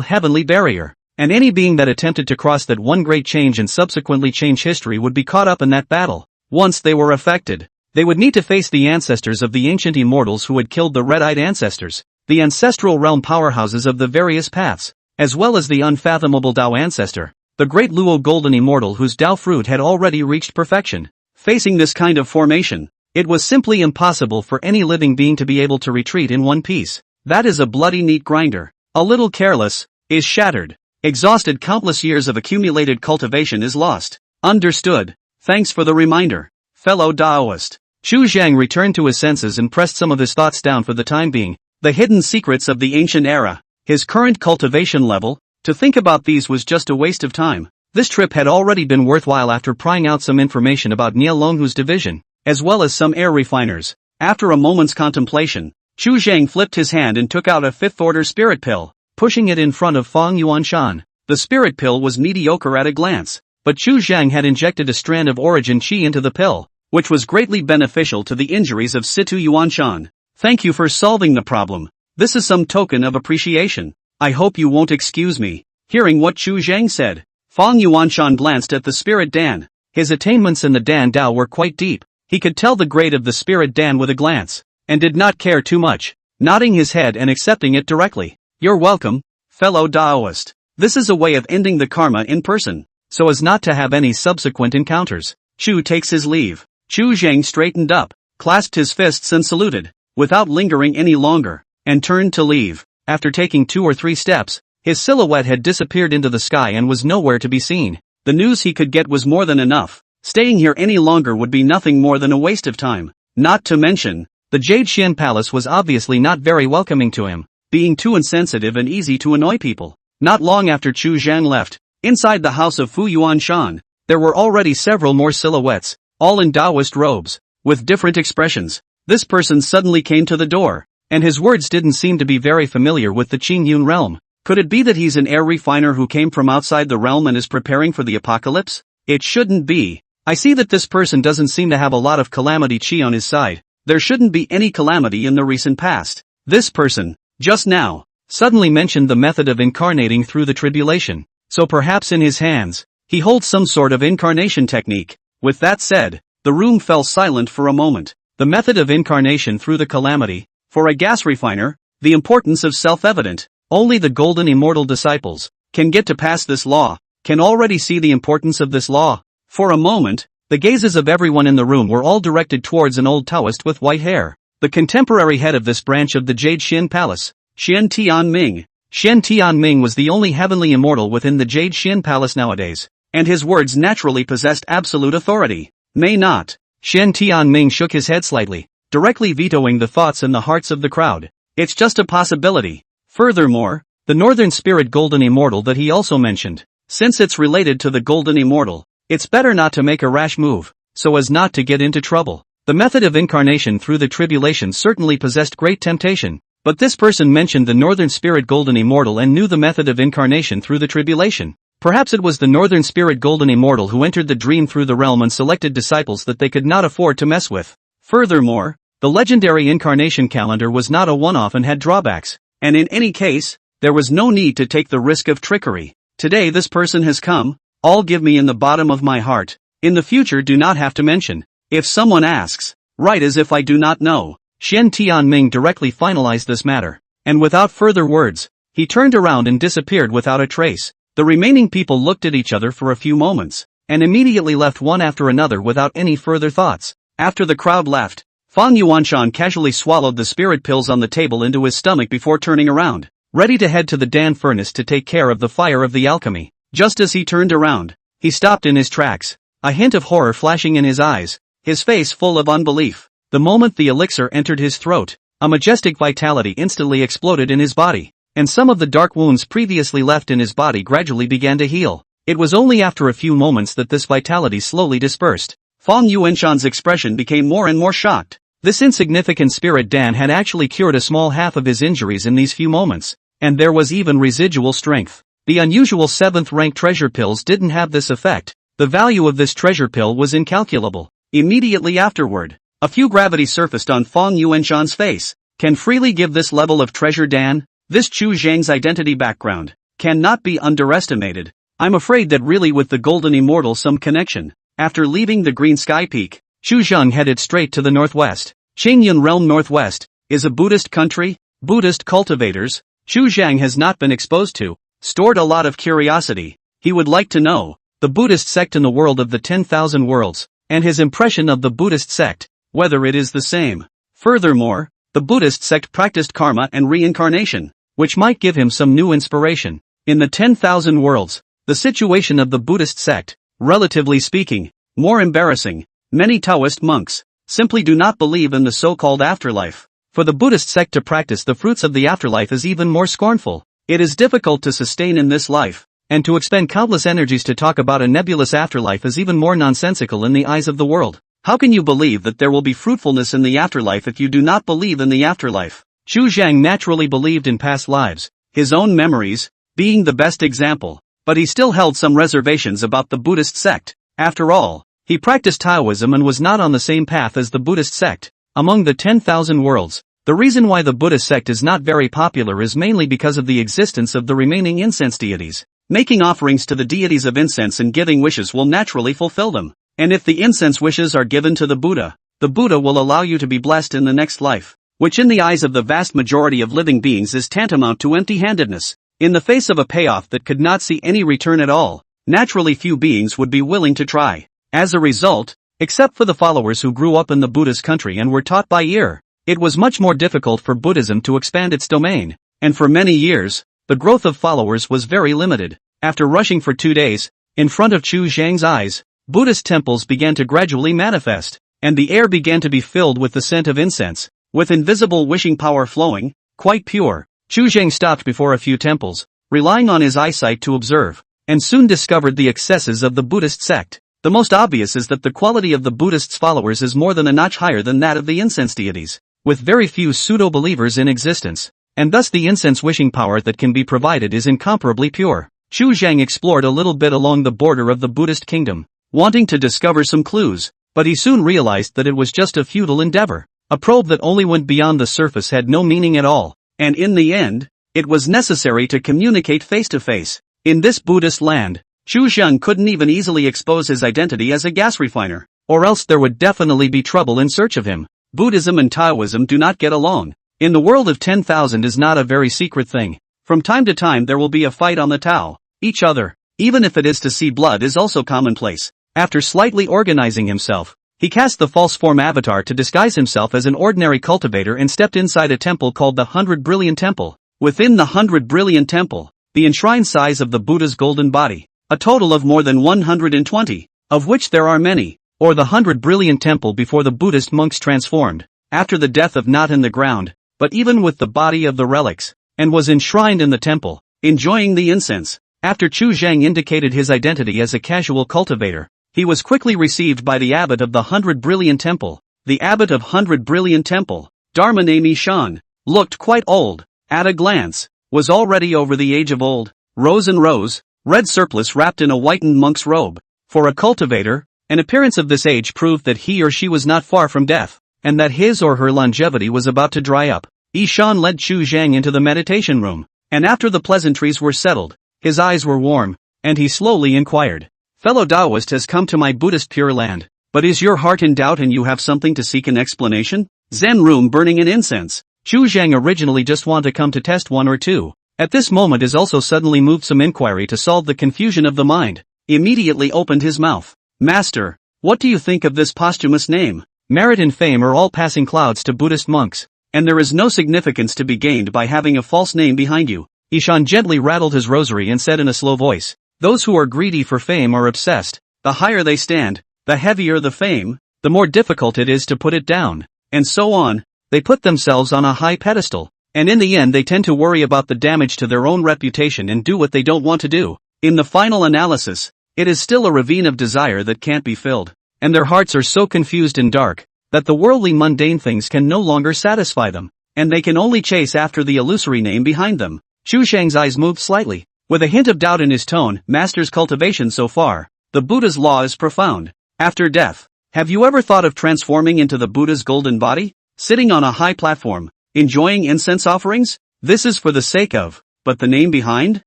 heavenly barrier, and any being that attempted to cross that one great change and subsequently change history would be caught up in that battle. Once they were affected, they would need to face the ancestors of the ancient immortals who had killed the red-eyed ancestors, the ancestral realm powerhouses of the various paths, as well as the unfathomable Tao ancestor, the great Luo golden immortal whose Tao fruit had already reached perfection. Facing this kind of formation, it was simply impossible for any living being to be able to retreat in one piece. That is a bloody neat grinder. A little careless, is shattered. Exhausted, countless years of accumulated cultivation is lost. Understood. Thanks for the reminder, fellow Taoist. Chu Zhang returned to his senses and pressed some of his thoughts down for the time being. The hidden secrets of the ancient era. His current cultivation level. To think about these was just a waste of time. This trip had already been worthwhile after prying out some information about Nie Longhu's division, as well as some air refiners. After a moment's contemplation, Chu Zhang flipped his hand and took out a fifth-order spirit pill, pushing it in front of Fang Yuanshan. The spirit pill was mediocre at a glance, but Chu Zhang had injected a strand of origin qi into the pill, which was greatly beneficial to the injuries of Situ Yuanshan. Thank you for solving the problem. This is some token of appreciation. I hope you won't excuse me. Hearing what Chu Zhang said, Fang Yuanshan glanced at the spirit Dan. His attainments in the Dan Dao were quite deep. He could tell the grade of the spirit Dan with a glance, and did not care too much, nodding his head and accepting it directly. You're welcome, fellow Taoist. This is a way of ending the karma in person, so as not to have any subsequent encounters. Chu takes his leave. Chu Zhang straightened up, clasped his fists and saluted, without lingering any longer, and turned to leave. After taking 2 or 3 steps, his silhouette had disappeared into the sky and was nowhere to be seen. The news he could get was more than enough. Staying here any longer would be nothing more than a waste of time. Not to mention, the Jade Xian Palace was obviously not very welcoming to him, being too insensitive and easy to annoy people. Not long after Chu Zhang left, inside the house of Fu Yuanshan, there were already several more silhouettes, all in Taoist robes, with different expressions. This person suddenly came to the door, and his words didn't seem to be very familiar with the Qingyun realm. Could it be that he's an air refiner who came from outside the realm and is preparing for the apocalypse? It shouldn't be. I see that this person doesn't seem to have a lot of calamity qi on his side. There shouldn't be any calamity in the recent past. This person, just now, suddenly mentioned the method of incarnating through the tribulation. So perhaps in his hands, he holds some sort of incarnation technique. With that said, the room fell silent for a moment. The method of incarnation through the calamity. For a gas refiner, the importance of self-evident. Only the golden immortal disciples can get to pass this law, can already see the importance of this law. For a moment, the gazes of everyone in the room were all directed towards an old Taoist with white hair, the contemporary head of this branch of the Jade Xian Palace, Xian Tianming. Xian Tianming was the only heavenly immortal within the Jade Xian Palace nowadays, and his words naturally possessed absolute authority. May not. Xian Tianming shook his head slightly, directly vetoing the thoughts in the hearts of the crowd. It's just a possibility. Furthermore, the Northern Spirit Golden Immortal that he also mentioned, since it's related to the Golden Immortal, it's better not to make a rash move, so as not to get into trouble. The method of incarnation through the tribulation certainly possessed great temptation, but this person mentioned the Northern Spirit Golden Immortal and knew the method of incarnation through the tribulation. Perhaps it was the Northern Spirit Golden Immortal who entered the dream through the realm and selected disciples that they could not afford to mess with. Furthermore, the legendary incarnation calendar was not a one-off and had drawbacks, and in any case, there was no need to take the risk of trickery. Today this person has come, all give me in the bottom of my heart. In the future do not have to mention. If someone asks, write as if I do not know. Xian Tianming directly finalized this matter, and without further words, he turned around and disappeared without a trace. The remaining people looked at each other for a few moments, and immediately left one after another without any further thoughts. After the crowd left, Fang Yuanshan casually swallowed the spirit pills on the table into his stomach before turning around, ready to head to the Dan furnace to take care of the fire of the alchemy. Just as he turned around, he stopped in his tracks, a hint of horror flashing in his eyes, his face full of unbelief. The moment the elixir entered his throat, a majestic vitality instantly exploded in his body, and some of the dark wounds previously left in his body gradually began to heal. It was only after a few moments that this vitality slowly dispersed. Fang Yuanshan's expression became more and more shocked. This insignificant spirit Dan had actually cured a small half of his injuries in these few moments, and there was even residual strength. The unusual 7th rank treasure pills didn't have this effect. The value of this treasure pill was incalculable. Immediately afterward, a few gravity surfaced on Fong Yuanshan's face. Can freely give this level of treasure, Dan? This Chu Zhang's identity background cannot be underestimated. I'm afraid that really with the golden immortal some connection. After leaving the green sky peak, Chu Zhang headed straight to the northwest. Qingyun realm northwest is a Buddhist country. Buddhist cultivators Chu Zhang has not been exposed to, stored a lot of curiosity. He would like to know the Buddhist sect in the world of the 10,000 worlds, and his impression of the Buddhist sect, whether it is the same. Furthermore, the Buddhist sect practiced karma and reincarnation, which might give him some new inspiration. In the 10,000 worlds, the situation of the Buddhist sect, relatively speaking, more embarrassing. Many Taoist monks simply do not believe in the so-called afterlife. For the Buddhist sect to practice the fruits of the afterlife is even more scornful. It is difficult to sustain in this life, and to expend countless energies to talk about a nebulous afterlife is even more nonsensical in the eyes of the world. How can you believe that there will be fruitfulness in the afterlife if you do not believe in the afterlife? Chu Zhang naturally believed in past lives, his own memories being the best example, but he still held some reservations about the Buddhist sect. After all, he practiced Taoism and was not on the same path as the Buddhist sect. Among the 10,000 worlds, the reason why the Buddhist sect is not very popular is mainly because of the existence of the remaining incense deities. Making offerings to the deities of incense and giving wishes will naturally fulfill them. And if the incense wishes are given to the Buddha will allow you to be blessed in the next life, which in the eyes of the vast majority of living beings is tantamount to empty-handedness. In the face of a payoff that could not see any return at all, naturally few beings would be willing to try. As a result, except for the followers who grew up in the Buddha's country and were taught by ear, it was much more difficult for Buddhism to expand its domain, and for many years, the growth of followers was very limited. After rushing for 2 days, in front of Chu Zhang's eyes, Buddhist temples began to gradually manifest, and the air began to be filled with the scent of incense, with invisible wishing power flowing, quite pure. Chu Zhang stopped before a few temples, relying on his eyesight to observe, and soon discovered the excesses of the Buddhist sect. The most obvious is that the quality of the Buddhists' followers is more than a notch higher than that of the incense deities, with very few pseudo-believers in existence, and thus the incense wishing power that can be provided is incomparably pure. Chu Zhang explored a little bit along the border of the Buddhist kingdom, wanting to discover some clues, but he soon realized that it was just a futile endeavor. A probe that only went beyond the surface had no meaning at all, and in the end, it was necessary to communicate face to face. In this Buddhist land, Chu Zhang couldn't even easily expose his identity as a gas refiner, or else there would definitely be trouble in search of him. Buddhism and Taoism do not get along. In the world of 10,000 is not a very secret thing. From time to time there will be a fight on the Tao. Each other, even if it is to see blood, is also commonplace. After slightly organizing himself, he cast the false form avatar to disguise himself as an ordinary cultivator and stepped inside a temple called the 100 Brilliant Temple. Within the 100 Brilliant Temple, the enshrined size of the Buddha's golden body, a total of more than 120, of which there are many, or the 100 Brilliant Temple before the Buddhist monks transformed, after the death of not in the ground, but even with the body of the relics, and was enshrined in the temple, enjoying the incense. After Chu Zhang indicated his identity as a casual cultivator, he was quickly received by the abbot of the 100 Brilliant Temple. The abbot of 100 Brilliant Temple, Dharmanami Shan, looked quite old, at a glance, was already over the age of old, rose and rose, red surplice wrapped in a whitened monk's robe. For a cultivator, an appearance of this age proved that he or she was not far from death, and that his or her longevity was about to dry up. Ishan led Chu Zhang into the meditation room, and after the pleasantries were settled, his eyes were warm, and he slowly inquired, "Fellow Taoist has come to my Buddhist Pure Land, but is your heart in doubt and you have something to seek an explanation?" Zen room burning in incense. Chu Zhang originally just wanted to come to test one or two. At this moment is also suddenly moved some inquiry to solve the confusion of the mind. Immediately opened his mouth. "Master, what do you think of this posthumous name? Merit and fame are all passing clouds to Buddhist monks, and there is no significance to be gained by having a false name behind you." Ishan gently rattled his rosary and said in a slow voice, "Those who are greedy for fame are obsessed. The higher they stand, the heavier the fame, the more difficult it is to put it down, and so on. They put themselves on a high pedestal, and in the end they tend to worry about the damage to their own reputation and do what they don't want to do. In the final analysis, it is still a ravine of desire that can't be filled, and their hearts are so confused and dark, that the worldly mundane things can no longer satisfy them, and they can only chase after the illusory name behind them. Chu Zhang's eyes moved slightly. With a hint of doubt in his tone, master's cultivation so far. The Buddha's law is profound. After death, have you ever thought of transforming into the Buddha's golden body? Sitting on a high platform, enjoying incense offerings? This is for the sake of, but the name behind?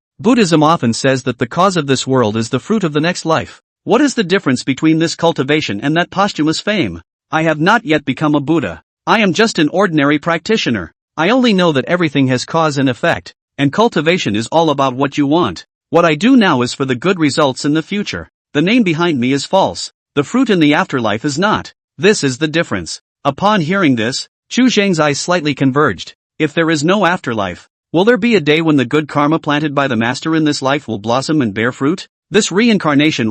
Buddhism often says that the cause of this world is the fruit of the next life. What is the difference between this cultivation and that posthumous fame? I have not yet become a Buddha. I am just an ordinary practitioner. I only know that everything has cause and effect, and cultivation is all about what you want. What I do now is for the good results in the future. The name behind me is false. The fruit in the afterlife is not. This is the difference. Upon hearing this, Chu Zhang's eyes slightly converged. If there is no afterlife, will there be a day when the good karma planted by the master in this life will blossom and bear fruit? This reincarnation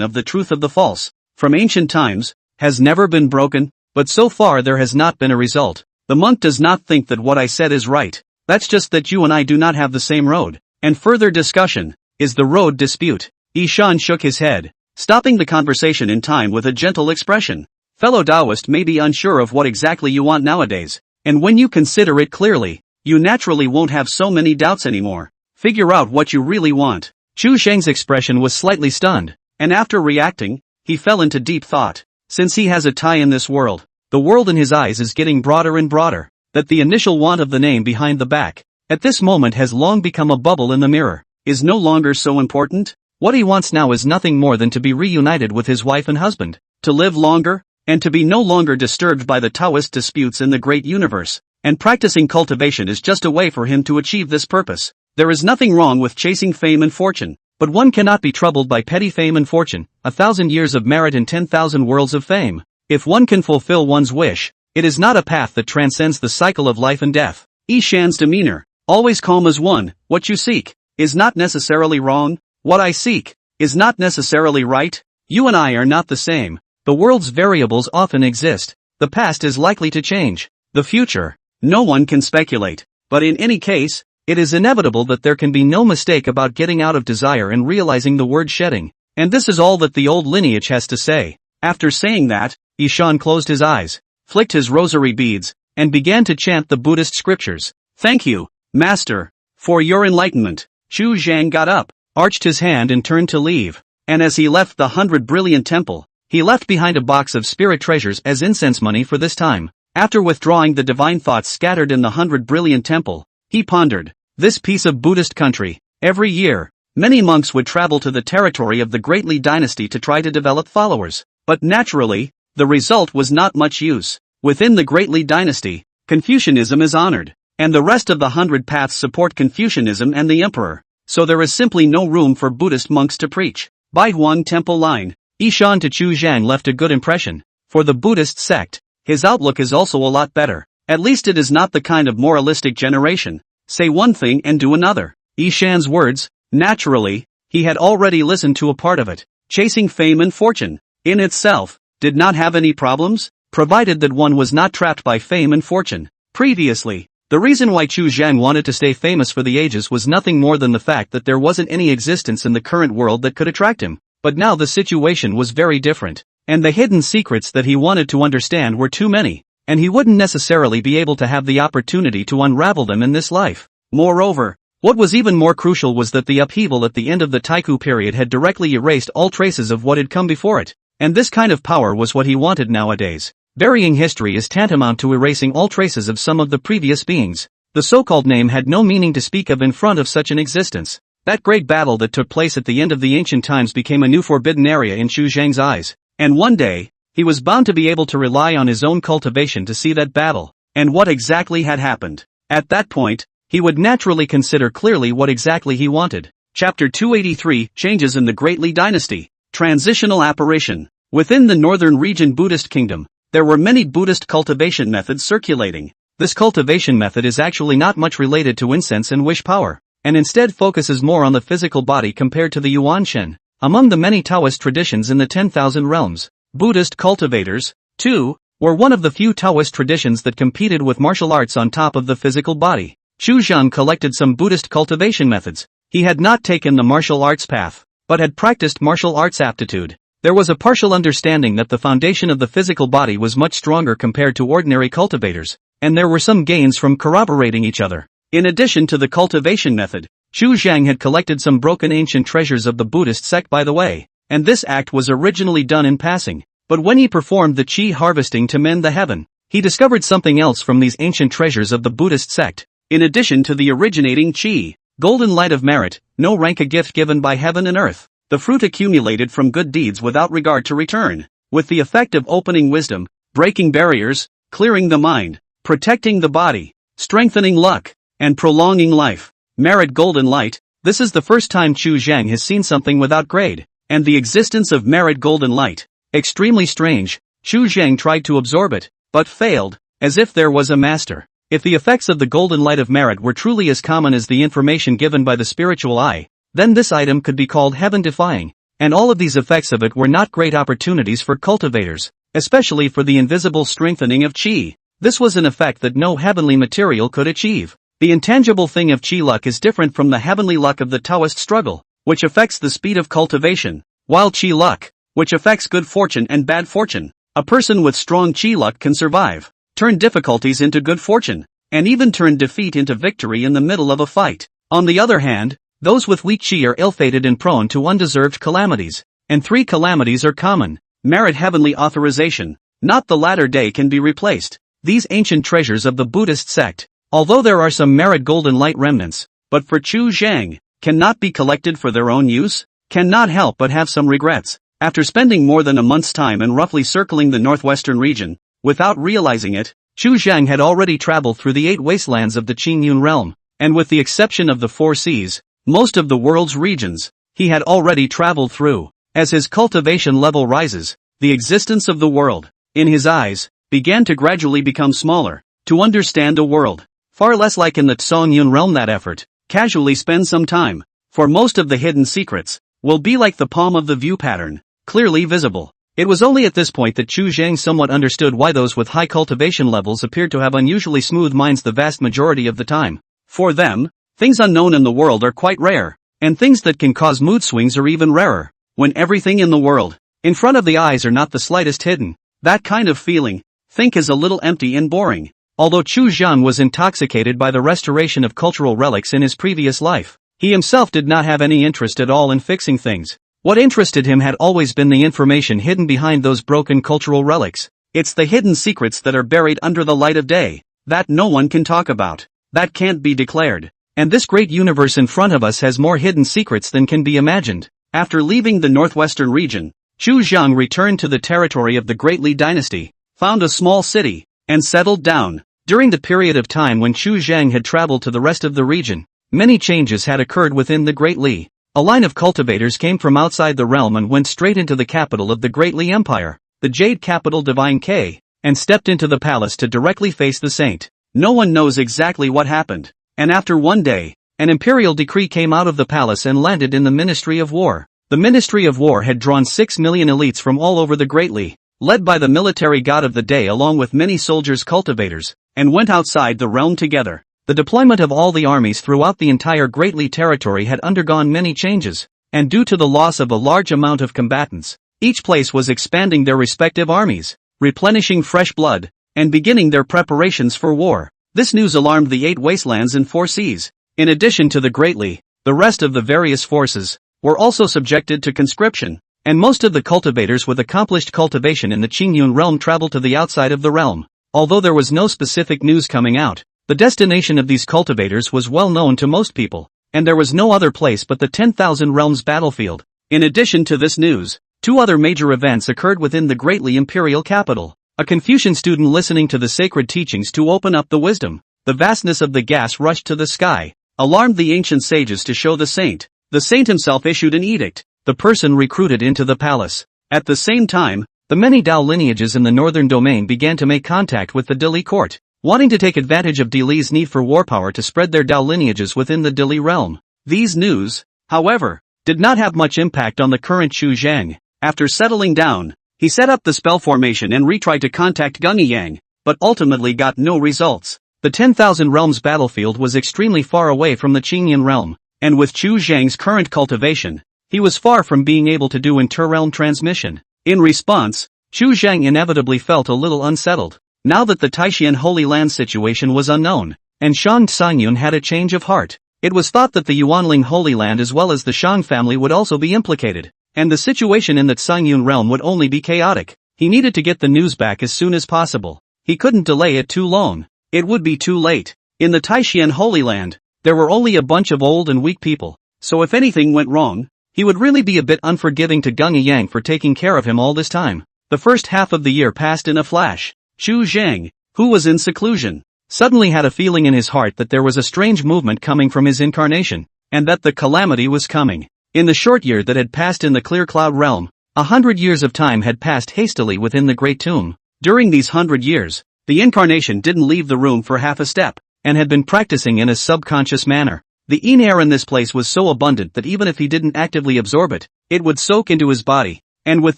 of the truth of the false, from ancient times, has never been broken, but so far there has not been a result. The monk does not think that what I said is right. That's just that you and I do not have the same road. And further discussion is the road dispute. Ishan shook his head, stopping the conversation in time with a gentle expression. Fellow Taoist may be unsure of what exactly you want nowadays, and when you consider it clearly, you naturally won't have so many doubts anymore. Figure out what you really want. Chu Zhang's expression was slightly stunned, and after reacting, he fell into deep thought. Since he has a tie in this world, the world in his eyes is getting broader and broader, that the initial want of the name behind the back, at this moment has long become a bubble in the mirror, is no longer so important. What he wants now is nothing more than to be reunited with his wife and husband, to live longer, and to be no longer disturbed by the Taoist disputes in the great universe, and practicing cultivation is just a way for him to achieve this purpose. There is nothing wrong with chasing fame and fortune, but one cannot be troubled by petty fame and fortune, 1,000 years of merit and 10,000 worlds of fame. If one can fulfill one's wish, it is not a path that transcends the cycle of life and death. Ishan's demeanor, always calm as one. What you seek is not necessarily wrong. What I seek is not necessarily right. You and I are not the same. The world's variables often exist. The past is likely to change. The future, no one can speculate. But in any case, it is inevitable that there can be no mistake about getting out of desire and realizing the word shedding. And this is all that the old lineage has to say. After saying that, Ishan closed his eyes, flicked his rosary beads, and began to chant the Buddhist scriptures. Thank you, Master, for your enlightenment. Chu Zhang got up, arched his hand and turned to leave. And as he left the 100 Brilliant Temple, he left behind a box of spirit treasures as incense money for this time. After withdrawing the divine thoughts scattered in the 100 Brilliant Temple, he pondered, this piece of Buddhist country. Every year, many monks would travel to the territory of the Great Li dynasty to try to develop followers. But naturally, the result was not much use. Within the Great Li dynasty, Confucianism is honored, and the rest of the 100 paths support Confucianism and the emperor. So there is simply no room for Buddhist monks to preach. By Huang Temple line, Ishan to Chu Zhang left a good impression. For the Buddhist sect, his outlook is also a lot better. At least it is not the kind of moralistic generation. Say one thing and do another. Ishan's words, naturally, he had already listened to a part of it. Chasing fame and fortune, in itself, did not have any problems, provided that one was not trapped by fame and fortune. Previously, the reason why Chu Zhang wanted to stay famous for the ages was nothing more than the fact that there wasn't any existence in the current world that could attract him. But now the situation was very different, and the hidden secrets that he wanted to understand were too many, and he wouldn't necessarily be able to have the opportunity to unravel them in this life. Moreover, what was even more crucial was that the upheaval at the end of the Taiku period had directly erased all traces of what had come before it, and this kind of power was what he wanted nowadays. Burying history is tantamount to erasing all traces of some of the previous beings. The so-called name had no meaning to speak of in front of such an existence. That great battle that took place at the end of the ancient times became a new forbidden area in Chu Zhang's eyes, and one day, he was bound to be able to rely on his own cultivation to see that battle, and what exactly had happened. At that point, he would naturally consider clearly what exactly he wanted. Chapter 283, Changes in the Great Li Dynasty. Transitional Apparition. Within the northern region Buddhist kingdom, there were many Buddhist cultivation methods circulating. This cultivation method is actually not much related to incense and wish power, and instead focuses more on the physical body compared to the Yuan Shen. Among the many Taoist traditions in the 10,000 realms, Buddhist cultivators, too, were one of the few Taoist traditions that competed with martial arts on top of the physical body. Chu Zhang collected some Buddhist cultivation methods. He had not taken the martial arts path, but had practiced martial arts aptitude. There was a partial understanding that the foundation of the physical body was much stronger compared to ordinary cultivators, and there were some gains from corroborating each other. In addition to the cultivation method, Chu Zhang had collected some broken ancient treasures of the Buddhist sect by the way, and this act was originally done in passing. But when he performed the qi harvesting to mend the heaven, he discovered something else from these ancient treasures of the Buddhist sect. In addition to the originating qi, golden light of merit, no rank a gift given by heaven and earth, the fruit accumulated from good deeds without regard to return, with the effect of opening wisdom, breaking barriers, clearing the mind, protecting the body, strengthening luck, and prolonging life. Merit golden light, this is the first time Chu Zhang has seen something without grade, and the existence of merit golden light. Extremely strange, Chu Zhang tried to absorb it, but failed, as if there was a master. If the effects of the golden light of merit were truly as common as the information given by the spiritual eye, then this item could be called heaven-defying, and all of these effects of it were not great opportunities for cultivators, especially for the invisible strengthening of qi. This was an effect that no heavenly material could achieve. The intangible thing of qi luck is different from the heavenly luck of the Taoist struggle, which affects the speed of cultivation, while qi luck, which affects good fortune and bad fortune. A person with strong qi luck can survive, turn difficulties into good fortune, and even turn defeat into victory in the middle of a fight. On the other hand, those with weak qi are ill-fated and prone to undeserved calamities, and 3 calamities are common. Merit heavenly authorization, not the latter day can be replaced. These ancient treasures of the Buddhist sect, although there are some merit golden light remnants, but for Chu Zhang, cannot be collected for their own use, cannot help but have some regrets. After spending more than a month's time and roughly circling the northwestern region, without realizing it, Chu Zhang had already traveled through the 8 wastelands of the Qingyun realm, and with the exception of the 4 seas, most of the world's regions, he had already traveled through. As his cultivation level rises, the existence of the world, in his eyes, began to gradually become smaller. To understand a world, far less like in the Songyun realm, that effort, casually spend some time, for most of the hidden secrets, will be like the palm of the view pattern, clearly visible. It was only at this point that Chu Zhang somewhat understood why those with high cultivation levels appeared to have unusually smooth minds the vast majority of the time. For them, things unknown in the world are quite rare, and things that can cause mood swings are even rarer. When everything in the world, in front of the eyes are not the slightest hidden, that kind of feeling, think is a little empty and boring. Although Chu Zhang was intoxicated by the restoration of cultural relics in his previous life, he himself did not have any interest at all in fixing things. What interested him had always been the information hidden behind those broken cultural relics. It's the hidden secrets that are buried under the light of day, that no one can talk about, that can't be declared. And this great universe in front of us has more hidden secrets than can be imagined. After leaving the northwestern region, Chu Zhang returned to the territory of the Great Li dynasty, found a small city, and settled down. During the period of time when Chu Zhang had traveled to the rest of the region, many changes had occurred within the Great Li. A line of cultivators came from outside the realm and went straight into the capital of the Great Li Empire, the Jade capital Divine K, and stepped into the palace to directly face the saint. No one knows exactly what happened, and after one day, an imperial decree came out of the palace and landed in the Ministry of War. The Ministry of War had drawn 6 million elites from all over the Great Li, led by the military god of the day along with many soldiers cultivators, and went outside the realm together. The deployment of all the armies throughout the entire Great Li territory had undergone many changes, and due to the loss of a large amount of combatants, each place was expanding their respective armies, replenishing fresh blood, and beginning their preparations for war. This news alarmed the 8 wastelands and 4 seas. In addition to the Great Li, the rest of the various forces were also subjected to conscription, and most of the cultivators with accomplished cultivation in the Qingyun realm traveled to the outside of the realm. Although there was no specific news coming out, the destination of these cultivators was well known to most people, and there was no other place but the 10,000 Realms battlefield. In addition to this news, 2 other major events occurred within the Great Li imperial capital. A Confucian student listening to the sacred teachings to open up the wisdom. The vastness of the gas rushed to the sky, alarmed the ancient sages to show the saint. The saint himself issued an edict, the person recruited into the palace. At the same time, the many Dao lineages in the northern domain began to make contact with the Dili court, wanting to take advantage of Dili's need for war power to spread their Dao lineages within the Dili realm. These news, however, did not have much impact on the current Chu Zhang. After settling down, he set up the spell formation and retried to contact Gungi Yang, but ultimately got no results. The 10,000 Realms battlefield was extremely far away from the Qingyun realm, and with Chu Zhang's current cultivation, he was far from being able to do inter-realm transmission. In response, Chu Zhang inevitably felt a little unsettled. Now that the Taishan Holy Land situation was unknown, and Shang Tsangyun had a change of heart, it was thought that the Yuanling Holy Land as well as the Shang family would also be implicated, and the situation in that Tsangyun realm would only be chaotic. He needed to get the news back as soon as possible. He couldn't delay it too long. It would be too late. In the Taishan Holy Land, there were only a bunch of old and weak people, so if anything went wrong, he would really be a bit unforgiving to Gung Yang for taking care of him all this time. The first half of the year passed in a flash. Chu Zhang, who was in seclusion, suddenly had a feeling in his heart that there was a strange movement coming from his incarnation, and that the calamity was coming. In the short year that had passed in the Clear Cloud realm, 100 years of time had passed hastily within the Great Tomb. During these 100 years, the incarnation didn't leave the room for half a step, and had been practicing in a subconscious manner. The yin air in this place was so abundant that even if he didn't actively absorb it, it would soak into his body, and with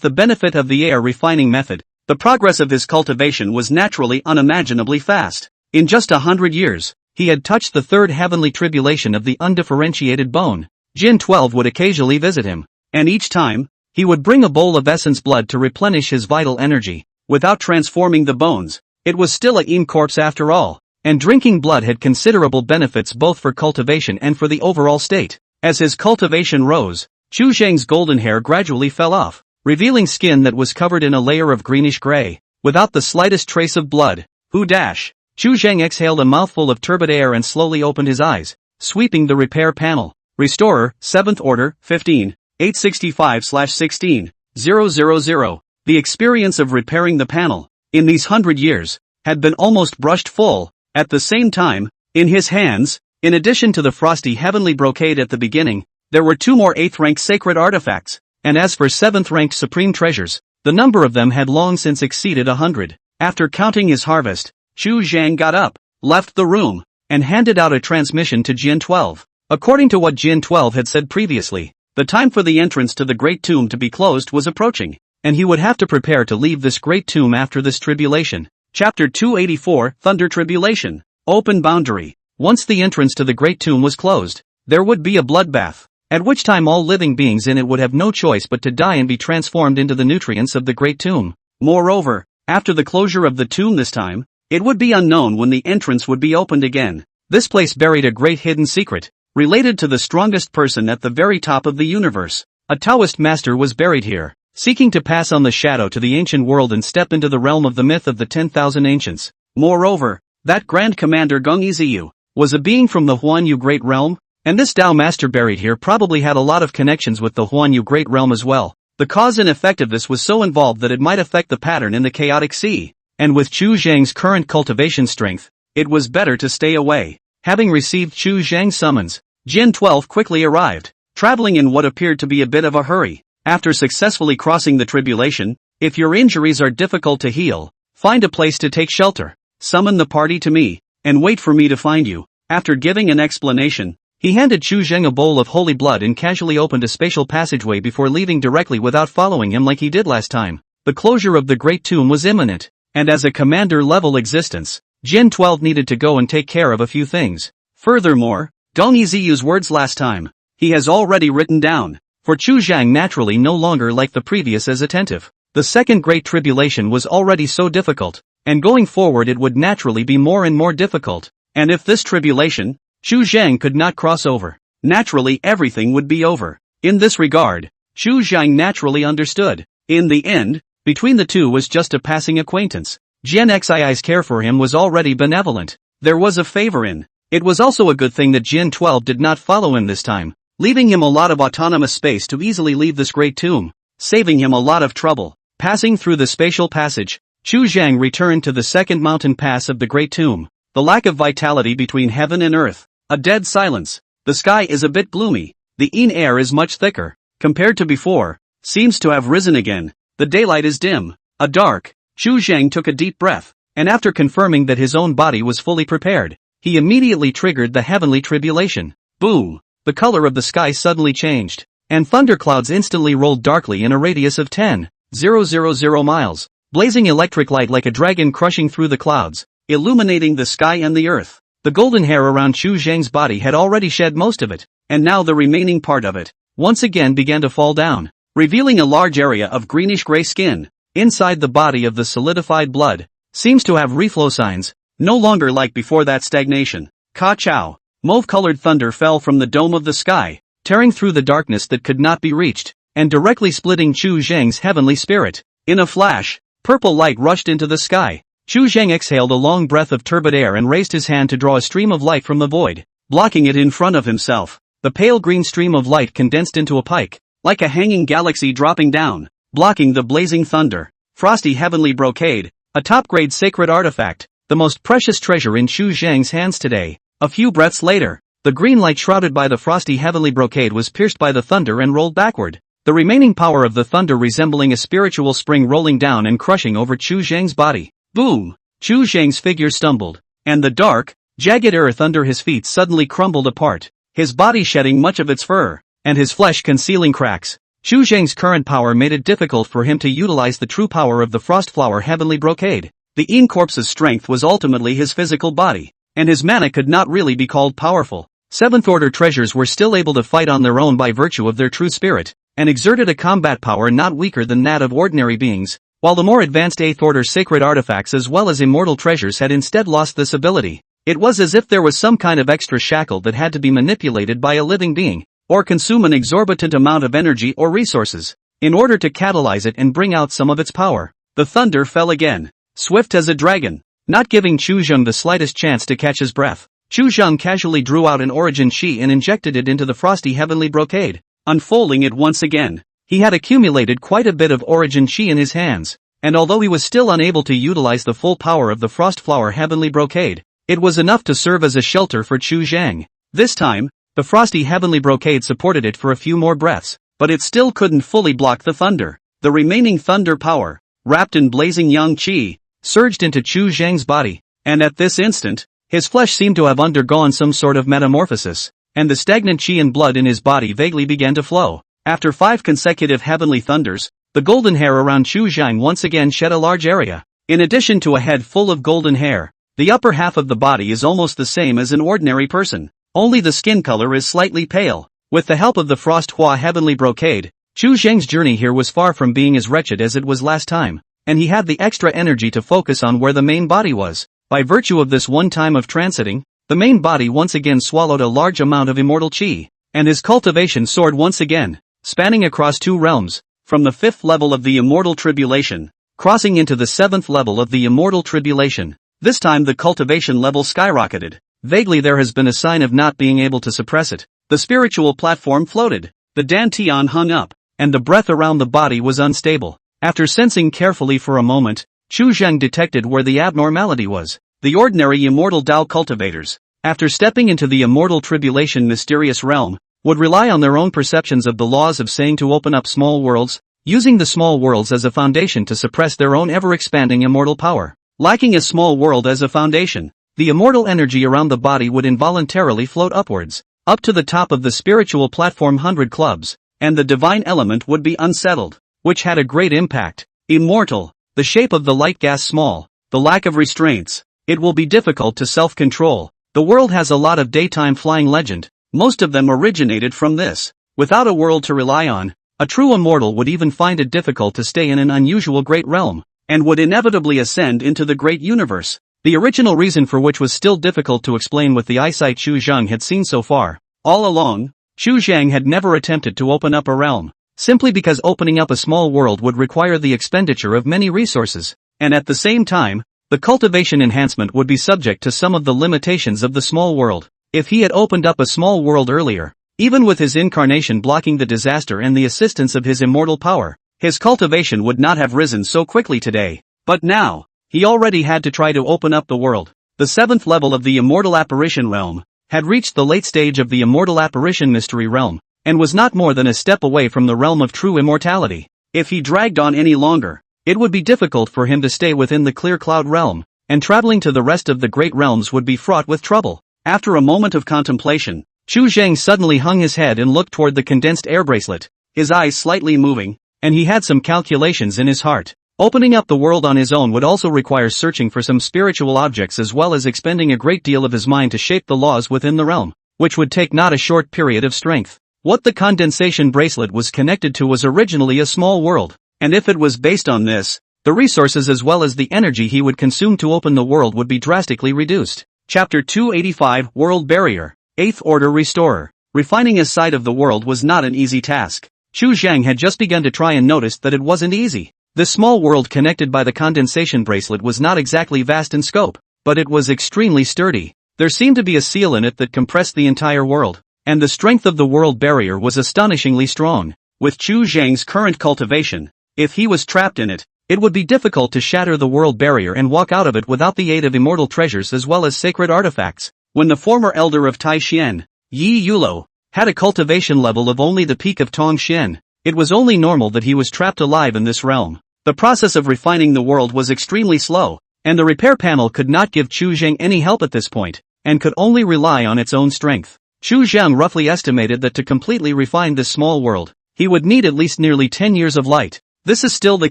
the benefit of the air refining method, the progress of his cultivation was naturally unimaginably fast. In just 100 years, he had touched the third heavenly tribulation of the undifferentiated bone. Jin 12 would occasionally visit him, and each time, he would bring a bowl of essence blood to replenish his vital energy. Without transforming the bones, it was still a yin corpse after all, and drinking blood had considerable benefits both for cultivation and for the overall state. As his cultivation rose, Chu Zhang's golden hair gradually fell off, revealing skin that was covered in a layer of greenish gray, without the slightest trace of blood. Chu Zhang exhaled a mouthful of turbid air and slowly opened his eyes, sweeping the repair panel. Restorer, 7th Order, 15, 865/16, 000. The experience of repairing the panel, in these 100 years, had been almost brushed full. At the same time, in his hands, in addition to the frosty heavenly brocade at the beginning, there were 2 more 8th-rank sacred artifacts, and as for 7th-ranked supreme treasures, the number of them had long since exceeded 100. After counting his harvest, Chu Zhang got up, left the room, and handed out a transmission to Jin 12. According to what Jin 12 had said previously, the time for the entrance to the Great Tomb to be closed was approaching, and he would have to prepare to leave this Great Tomb after this tribulation. Chapter 284, Thunder Tribulation. Open Boundary. Once the entrance to the Great Tomb was closed, there would be a bloodbath, at which time all living beings in it would have no choice but to die and be transformed into the nutrients of the Great Tomb. Moreover, after the closure of the tomb this time, it would be unknown when the entrance would be opened again. This place buried a great hidden secret, related to the strongest person at the very top of the universe. A Taoist master was buried here, seeking to pass on the shadow to the ancient world and step into the realm of the myth of the 10,000 ancients. Moreover, that Grand Commander Geng Yiziyu was a being from the Huanyu Great Realm, and this Tao master buried here probably had a lot of connections with the Huanyu Great Realm as well. The cause and effect of this was so involved that it might affect the pattern in the chaotic sea, and with Chu Zhang's current cultivation strength, it was better to stay away. Having received Chu Zhang's summons, Jin 12 quickly arrived, traveling in what appeared to be a bit of a hurry. After successfully crossing the tribulation, if your injuries are difficult to heal, find a place to take shelter, summon the party to me, and wait for me to find you. After giving an explanation, he handed Chu Zhang a bowl of holy blood and casually opened a spatial passageway before leaving directly without following him like he did last time. The closure of the Great Tomb was imminent, and as a commander-level existence, Jin 12 needed to go and take care of a few things. Furthermore, Geng Yiziyu's words last time, he has already written down. For Chu Zhang naturally no longer like the previous as attentive. The second Great Tribulation was already so difficult, and going forward it would naturally be more and more difficult, and if this tribulation, Chu Zhang could not cross over, naturally everything would be over. In this regard, Chu Zhang naturally understood. In the end, between the two was just a passing acquaintance. Jian Xii's care for him was already benevolent. There was a favor in. It was also a good thing that Jin 12 did not follow him this time, leaving him a lot of autonomous space to easily leave this great tomb, saving him a lot of trouble. Passing through the spatial passage, Chu Zhang returned to the second mountain pass of the Great Tomb. The lack of vitality between heaven and earth. A dead silence. The sky is a bit gloomy. The yin air is much thicker, compared to before, seems to have risen again. The daylight is dim, dark. Chu Zhang took a deep breath, and after confirming that his own body was fully prepared, he immediately triggered the heavenly tribulation. Boom! The color of the sky suddenly changed, and thunderclouds instantly rolled darkly in a radius of 10,000 miles, blazing electric light like a dragon crushing through the clouds, illuminating the sky and the earth. The golden hair around Chu Zhang's body had already shed most of it, and now the remaining part of it, once again began to fall down, revealing a large area of greenish-gray skin. Inside the body of the solidified blood seems to have reflow signs, no longer like before that stagnation. Ka-chow! Mauve-colored thunder fell from the dome of the sky, tearing through the darkness that could not be reached, and directly splitting Chu Zheng's heavenly spirit. In a flash, purple light rushed into the sky. Chu Zheng exhaled a long breath of turbid air and raised his hand to draw a stream of light from the void, blocking it in front of himself. The pale green stream of light condensed into a pike, like a hanging galaxy dropping down, blocking the blazing thunder. Frosty heavenly brocade, a top-grade sacred artifact, the most precious treasure in Chu Zheng's hands today. A few breaths later, the green light shrouded by the frosty heavenly brocade was pierced by the thunder and rolled backward, the remaining power of the thunder resembling a spiritual spring rolling down and crushing over Chu Zheng's body. Boom! Chu Zheng's figure stumbled, and the dark, jagged earth under his feet suddenly crumbled apart, his body shedding much of its fur, and his flesh concealing cracks. Chu Zheng's current power made it difficult for him to utilize the true power of the Frostflower Heavenly Brocade. The Yin Corpse's strength was ultimately his physical body, and his mana could not really be called powerful. Seventh-order treasures were still able to fight on their own by virtue of their true spirit, and exerted a combat power not weaker than that of ordinary beings, while the more advanced 8th-order sacred artifacts as well as immortal treasures had instead lost this ability. It was as if there was some kind of extra shackle that had to be manipulated by a living being, or consume an exorbitant amount of energy or resources, in order to catalyze it and bring out some of its power. The thunder fell again, swift as a dragon, not giving Chu Zheng the slightest chance to catch his breath. Chu Zheng casually drew out an origin chi and injected it into the frosty heavenly brocade, unfolding it once again. He had accumulated quite a bit of origin chi in his hands, and although he was still unable to utilize the full power of the Frostflower Heavenly Brocade, it was enough to serve as a shelter for Chu Zheng. This time, the frosty heavenly brocade supported it for a few more breaths, but it still couldn't fully block the thunder. The remaining thunder power, wrapped in blazing yang qi, surged into Chu Zheng's body, and at this instant, his flesh seemed to have undergone some sort of metamorphosis, and the stagnant qi and blood in his body vaguely began to flow. After 5 consecutive heavenly thunders, the golden hair around Chu Zheng once again shed a large area. In addition to a head full of golden hair, the upper half of the body is almost the same as an ordinary person, only the skin color is slightly pale. With the help of the Frosthua Heavenly Brocade, Chu Zheng's journey here was far from being as wretched as it was last time, and he had the extra energy to focus on where the main body was. By virtue of this one time of transiting, the main body once again swallowed a large amount of immortal chi, and his cultivation soared once again, spanning across 2 realms, from the 5th level of the Immortal Tribulation, crossing into the 7th level of the Immortal Tribulation. This time the cultivation level skyrocketed. Vaguely there has been a sign of not being able to suppress it. The spiritual platform floated, the dantian hung up, and the breath around the body was unstable. After sensing carefully for a moment, Chu Zheng detected where the abnormality was. The ordinary immortal Dao cultivators, after stepping into the Immortal Tribulation mysterious realm, would rely on their own perceptions of the laws of saying to open up small worlds, using the small worlds as a foundation to suppress their own ever-expanding immortal power. Lacking a small world as a foundation, the immortal energy around the body would involuntarily float upwards, up to the top of the spiritual platform 100 clubs, and the divine element would be unsettled, which had a great impact. Immortal, the shape of the light gas small, the lack of restraints, it will be difficult to self-control. The world has a lot of daytime flying legend, most of them originated from this. Without a world to rely on, a true immortal would even find it difficult to stay in an unusual great realm, and would inevitably ascend into the great universe. The original reason for which was still difficult to explain with the eyesight Chu Zheng had seen so far. All along, Chu Zheng had never attempted to open up a realm, simply because opening up a small world would require the expenditure of many resources, and at the same time, the cultivation enhancement would be subject to some of the limitations of the small world. If he had opened up a small world earlier, even with his incarnation blocking the disaster and the assistance of his immortal power, his cultivation would not have risen so quickly today. But now, he already had to try to open up the world. The 7th level of the Immortal Apparition Realm had reached the late stage of the Immortal Apparition Mystery Realm, and was not more than a step away from the realm of true immortality. If he dragged on any longer, it would be difficult for him to stay within the Clear Cloud realm, and traveling to the rest of the great realms would be fraught with trouble. After a moment of contemplation, Chu Zheng suddenly hung his head and looked toward the condensed air bracelet, his eyes slightly moving, and he had some calculations in his heart. Opening up the world on his own would also require searching for some spiritual objects as well as expending a great deal of his mind to shape the laws within the realm, which would take not a short period of strength. What the condensation bracelet was connected to was originally a small world, and if it was based on this, the resources as well as the energy he would consume to open the world would be drastically reduced. Chapter 285 World Barrier, 8th Order Restorer. Refining a side of the world was not an easy task. Chu Zhang had just begun to try and noticed that it wasn't easy. This small world connected by the condensation bracelet was not exactly vast in scope, but it was extremely sturdy. There seemed to be a seal in it that compressed the entire world, and the strength of the world barrier was astonishingly strong. With Chu Zhang's current cultivation, if he was trapped in it, it would be difficult to shatter the world barrier and walk out of it without the aid of immortal treasures as well as sacred artifacts. When the former elder of Tai Xian, Yi Yulo, had a cultivation level of only the peak of Tong Xian, it was only normal that he was trapped alive in this realm. The process of refining the world was extremely slow, and the repair panel could not give Chu Zhang any help at this point, and could only rely on its own strength. Chu Zhang roughly estimated that to completely refine this small world, he would need at least nearly 10 years of light. This is still the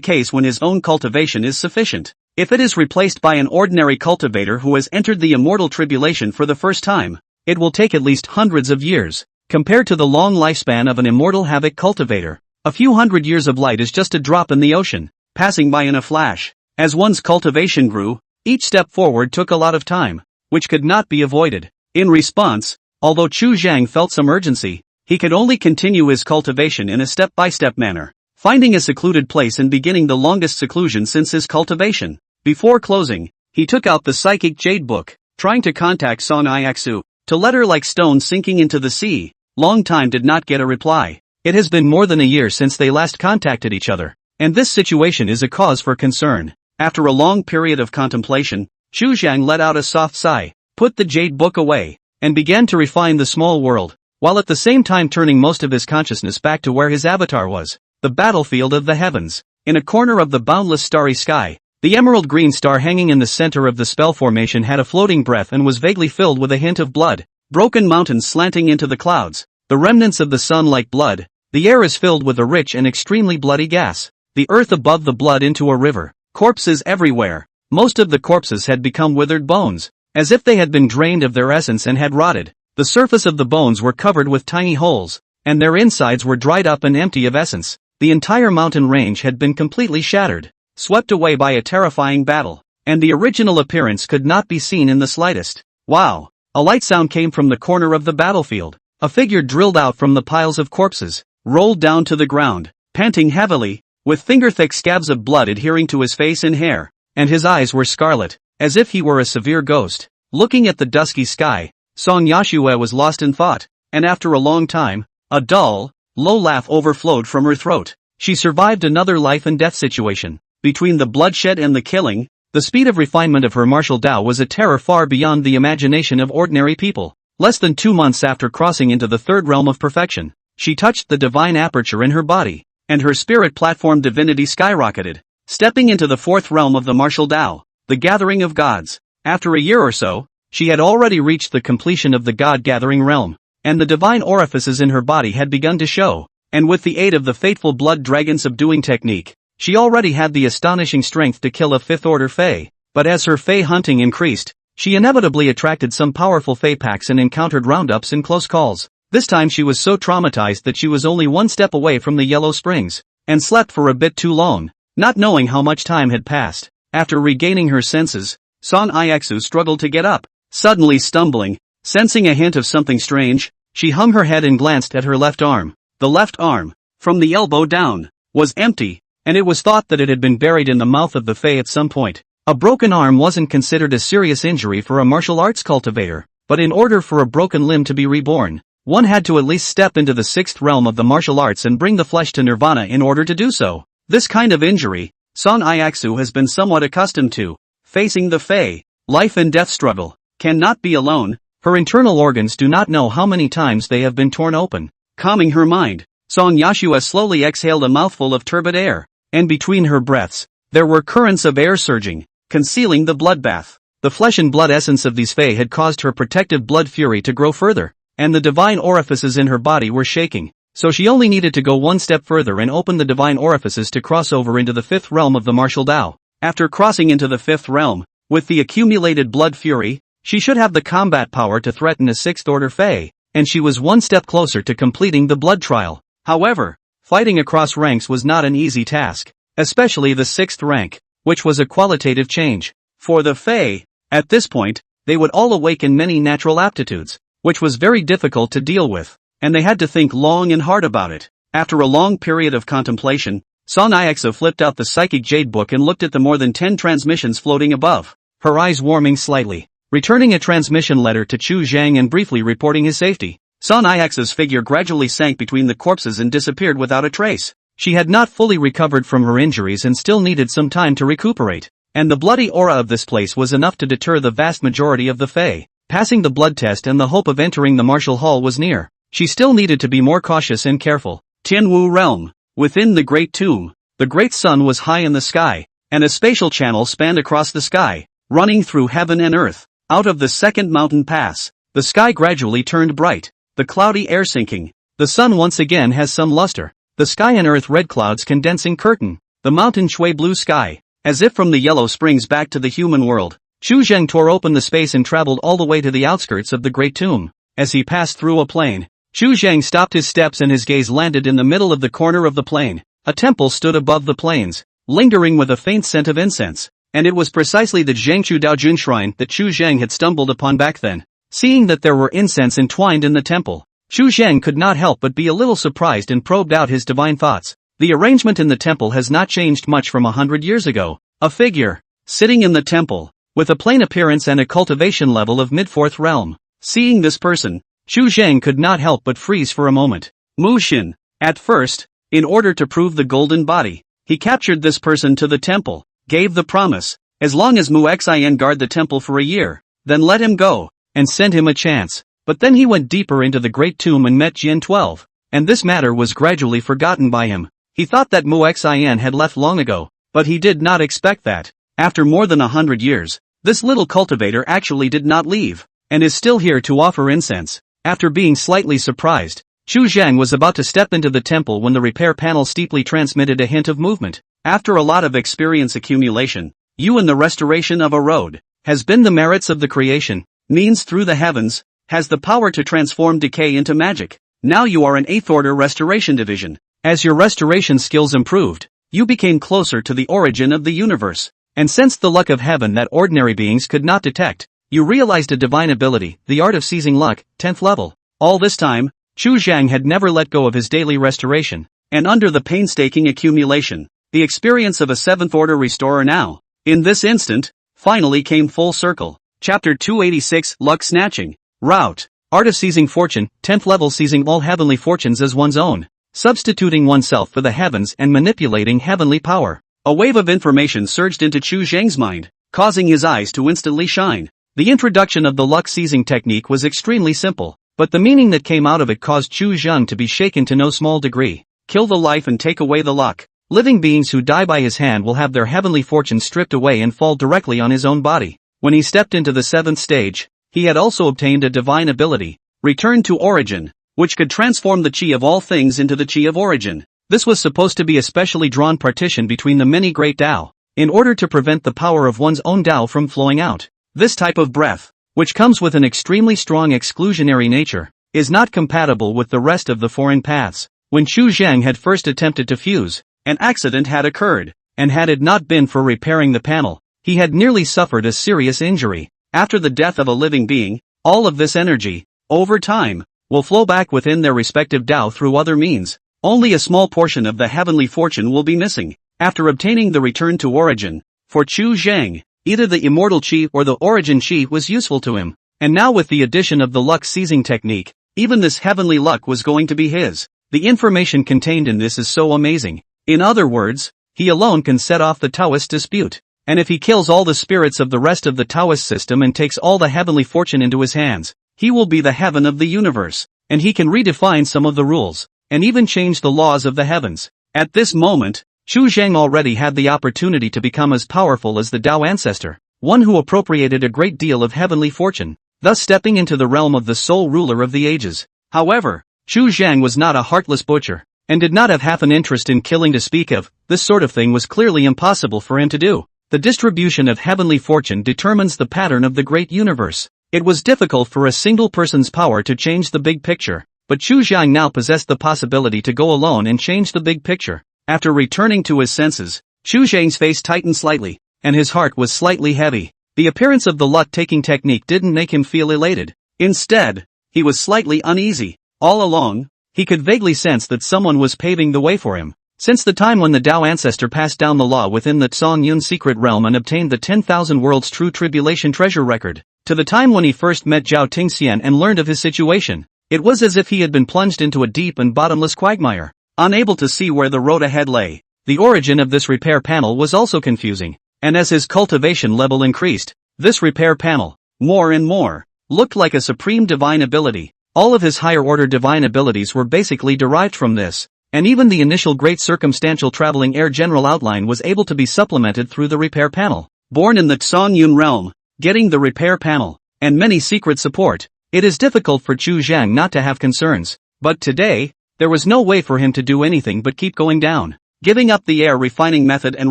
case when his own cultivation is sufficient. If it is replaced by an ordinary cultivator who has entered the immortal tribulation for the first time, it will take at least hundreds of years. Compared to the long lifespan of an immortal havoc cultivator, a few hundred years of light is just a drop in the ocean, passing by in a flash. As one's cultivation grew, each step forward took a lot of time, which could not be avoided. In response, although Chu Zhang felt some urgency, he could only continue his cultivation in a step-by-step manner, finding a secluded place and beginning the longest seclusion since his cultivation. Before closing, he took out the psychic jade book, trying to contact Song Ixu, to let her like stone sinking into the sea. Long time did not get a reply. It has been more than a year since they last contacted each other, and this situation is a cause for concern. After a long period of contemplation, Chu Zhang let out a soft sigh, put the jade book away, and began to refine the small world, while at the same time turning most of his consciousness back to where his avatar was, the battlefield of the heavens. In a corner of the boundless starry sky, the emerald green star hanging in the center of the spell formation had a floating breath and was vaguely filled with a hint of blood. Broken mountains slanting into the clouds, the remnants of the sun like blood. The air is filled with a rich and extremely bloody gas. The earth above the blood into a river. Corpses everywhere. Most of the corpses had become withered bones, as if they had been drained of their essence and had rotted. The surface of the bones were covered with tiny holes, and their insides were dried up and empty of essence. The entire mountain range had been completely shattered, swept away by a terrifying battle, and the original appearance could not be seen in the slightest. Wow! A light sound came from the corner of the battlefield. A figure drilled out from the piles of corpses, rolled down to the ground, panting heavily, with finger-thick scabs of blood adhering to his face and hair, and his eyes were scarlet, as if he were a severe ghost. Looking at the dusky sky, Song Yashue was lost in thought, and after a long time, a dull, low laugh overflowed from her throat. She survived another life and death situation. Between the bloodshed and the killing, the speed of refinement of her martial Tao was a terror far beyond the imagination of ordinary people. Less than 2 months after crossing into the third realm of perfection, she touched the divine aperture in her body, and her spirit platform divinity skyrocketed, stepping into the fourth realm of the martial Tao, the gathering of gods. After a year or so, she had already reached the completion of the god-gathering realm, and the divine orifices in her body had begun to show, and with the aid of the fateful blood dragon subduing technique, she already had the astonishing strength to kill a fifth-order Fae. But as her Fae hunting increased, she inevitably attracted some powerful Fae packs and encountered roundups and close calls. This time she was so traumatized that she was only one step away from the Yellow Springs, and slept for a bit too long, not knowing how much time had passed. After regaining her senses, Song Ixu struggled to get up, suddenly stumbling, sensing a hint of something strange. She hung her head and glanced at her left arm. The left arm, from the elbow down, was empty, and it was thought that it had been buried in the mouth of the Fae at some point. A broken arm wasn't considered a serious injury for a martial arts cultivator, but in order for a broken limb to be reborn, one had to at least step into the sixth realm of the martial arts and bring the flesh to nirvana in order to do so. This kind of injury, Song Ixu has been somewhat accustomed to. Facing the Fae, life and death struggle, cannot be alone. Her internal organs do not know how many times they have been torn open. Calming her mind, Song Yashue slowly exhaled a mouthful of turbid air, and between her breaths, there were currents of air surging, concealing the bloodbath. The flesh and blood essence of these Fae had caused her protective blood fury to grow further, and the divine orifices in her body were shaking, so she only needed to go one step further and open the divine orifices to cross over into the fifth realm of the martial Tao. After crossing into the fifth realm, with the accumulated blood fury, she should have the combat power to threaten a sixth-order Fae, and she was one step closer to completing the blood trial. However, fighting across ranks was not an easy task, especially the 6th rank, which was a qualitative change. For the Fae, at this point, they would all awaken many natural aptitudes, which was very difficult to deal with, and they had to think long and hard about it. After a long period of contemplation, Song Ixa flipped out the Psychic Jade book and looked at the more than 10 transmissions floating above, her eyes warming slightly. Returning a transmission letter to Chu Zhang and briefly reporting his safety, Song Ixa's figure gradually sank between the corpses and disappeared without a trace. She had not fully recovered from her injuries and still needed some time to recuperate, and the bloody aura of this place was enough to deter the vast majority of the Fae. Passing the blood test and the hope of entering the martial hall was near. She still needed to be more cautious and careful. Tianwu Realm. Within the Great Tomb, the Great Sun was high in the sky, and a spatial channel spanned across the sky, running through heaven and earth. Out of the second mountain pass, the sky gradually turned bright, the cloudy air sinking. The sun once again has some luster. The sky and earth red clouds condensing curtain. The mountain shui blue sky, as if from the yellow springs back to the human world. Chu Zheng tore open the space and traveled all the way to the outskirts of the Great Tomb. As he passed through a plain, Chu Zheng stopped his steps and his gaze landed in the middle of the corner of the plain. A temple stood above the plains, lingering with a faint scent of incense, and it was precisely the Zhangchu Daojun shrine that Chu Zheng had stumbled upon back then. Seeing that there were incense entwined in the temple, Chu Zheng could not help but be a little surprised and probed out his divine thoughts. The arrangement in the temple has not changed much from 100 years ago. A figure, sitting in the temple, with a plain appearance and a cultivation level of mid-4th realm. Seeing this person, Chu Zheng could not help but freeze for a moment. Mu Xin. At first, in order to prove the golden body, he captured this person to the temple, gave the promise, as long as Mu Xin guard the temple for a year, then let him go, and send him a chance. But then he went deeper into the Great Tomb and met Jian 12, and this matter was gradually forgotten by him. He thought that Mu Xin had left long ago, but he did not expect that, after more than 100 years, this little cultivator actually did not leave, and is still here to offer incense. After being slightly surprised, Chu Zhang was about to step into the temple when the repair panel steeply transmitted a hint of movement. After a lot of experience accumulation, you in the restoration of a road, has been the merits of the creation, means through the heavens, has the power to transform decay into magic. Now you are an 8th order restoration division. As your restoration skills improved, you became closer to the origin of the universe, and sensed the luck of heaven that ordinary beings could not detect. You realized a divine ability, the art of seizing luck, 10th level. All this time, Chu Zhang had never let go of his daily restoration, and under the painstaking accumulation, the experience of a 7th order restorer now, in this instant, finally came full circle. Chapter 286, Luck Snatching. Route. Art of seizing fortune, 10th level, seizing all heavenly fortunes as one's own, substituting oneself for the heavens and manipulating heavenly power. A wave of information surged into Chu Zhang's mind, causing his eyes to instantly shine. The introduction of the luck seizing technique was extremely simple, but the meaning that came out of it caused Chu Zhang to be shaken to no small degree. Kill the life and take away the luck. Living beings who die by his hand will have their heavenly fortune stripped away and fall directly on his own body. When he stepped into the 7th stage, he had also obtained a divine ability, Return to Origin, which could transform the chi of all things into the chi of origin. This was supposed to be a specially drawn partition between the many great Tao, in order to prevent the power of one's own Tao from flowing out. This type of breath, which comes with an extremely strong exclusionary nature, is not compatible with the rest of the foreign paths. When Chu Zhang had first attempted to fuse, an accident had occurred, and had it not been for repairing the panel, he had nearly suffered a serious injury. After the death of a living being, all of this energy, over time, will flow back within their respective Tao through other means. Only a small portion of the heavenly fortune will be missing. After obtaining the return to origin, for Chu Zhang, either the immortal chi or the origin chi was useful to him, and now with the addition of the luck seizing technique, even this heavenly luck was going to be his. The information contained in this is so amazing. In other words, he alone can set off the Taoist dispute, and if he kills all the spirits of the rest of the Taoist system and takes all the heavenly fortune into his hands, he will be the heaven of the universe, and he can redefine some of the rules, and even change the laws of the heavens. At this moment, Chu Zhang already had the opportunity to become as powerful as the Tao ancestor, one who appropriated a great deal of heavenly fortune, thus stepping into the realm of the sole ruler of the ages. However, Chu Zhang was not a heartless butcher, and did not have half an interest in killing to speak of. This sort of thing was clearly impossible for him to do. The distribution of heavenly fortune determines the pattern of the great universe. It was difficult for a single person's power to change the big picture, but Chu Jiang now possessed the possibility to go alone and change the big picture. After returning to his senses, Chu Jiang's face tightened slightly, and his heart was slightly heavy. The appearance of the lot-taking technique didn't make him feel elated. Instead, he was slightly uneasy. All along, he could vaguely sense that someone was paving the way for him. Since the time when the Tao ancestor passed down the law within the Song Yun secret realm and obtained the 10,000 Worlds True Tribulation treasure record, to the time when he first met Zhao Tingxian and learned of his situation, it was as if he had been plunged into a deep and bottomless quagmire, unable to see where the road ahead lay. The origin of this repair panel was also confusing, and as his cultivation level increased, this repair panel, more and more, looked like a supreme divine ability. All of his higher-order divine abilities were basically derived from this, and even the initial great circumstantial traveling air general outline was able to be supplemented through the repair panel. Born in the Song Yun realm, getting the repair panel, and many secret support, it is difficult for Chu Jiang not to have concerns, but today, there was no way for him to do anything but keep going down. Giving up the air refining method and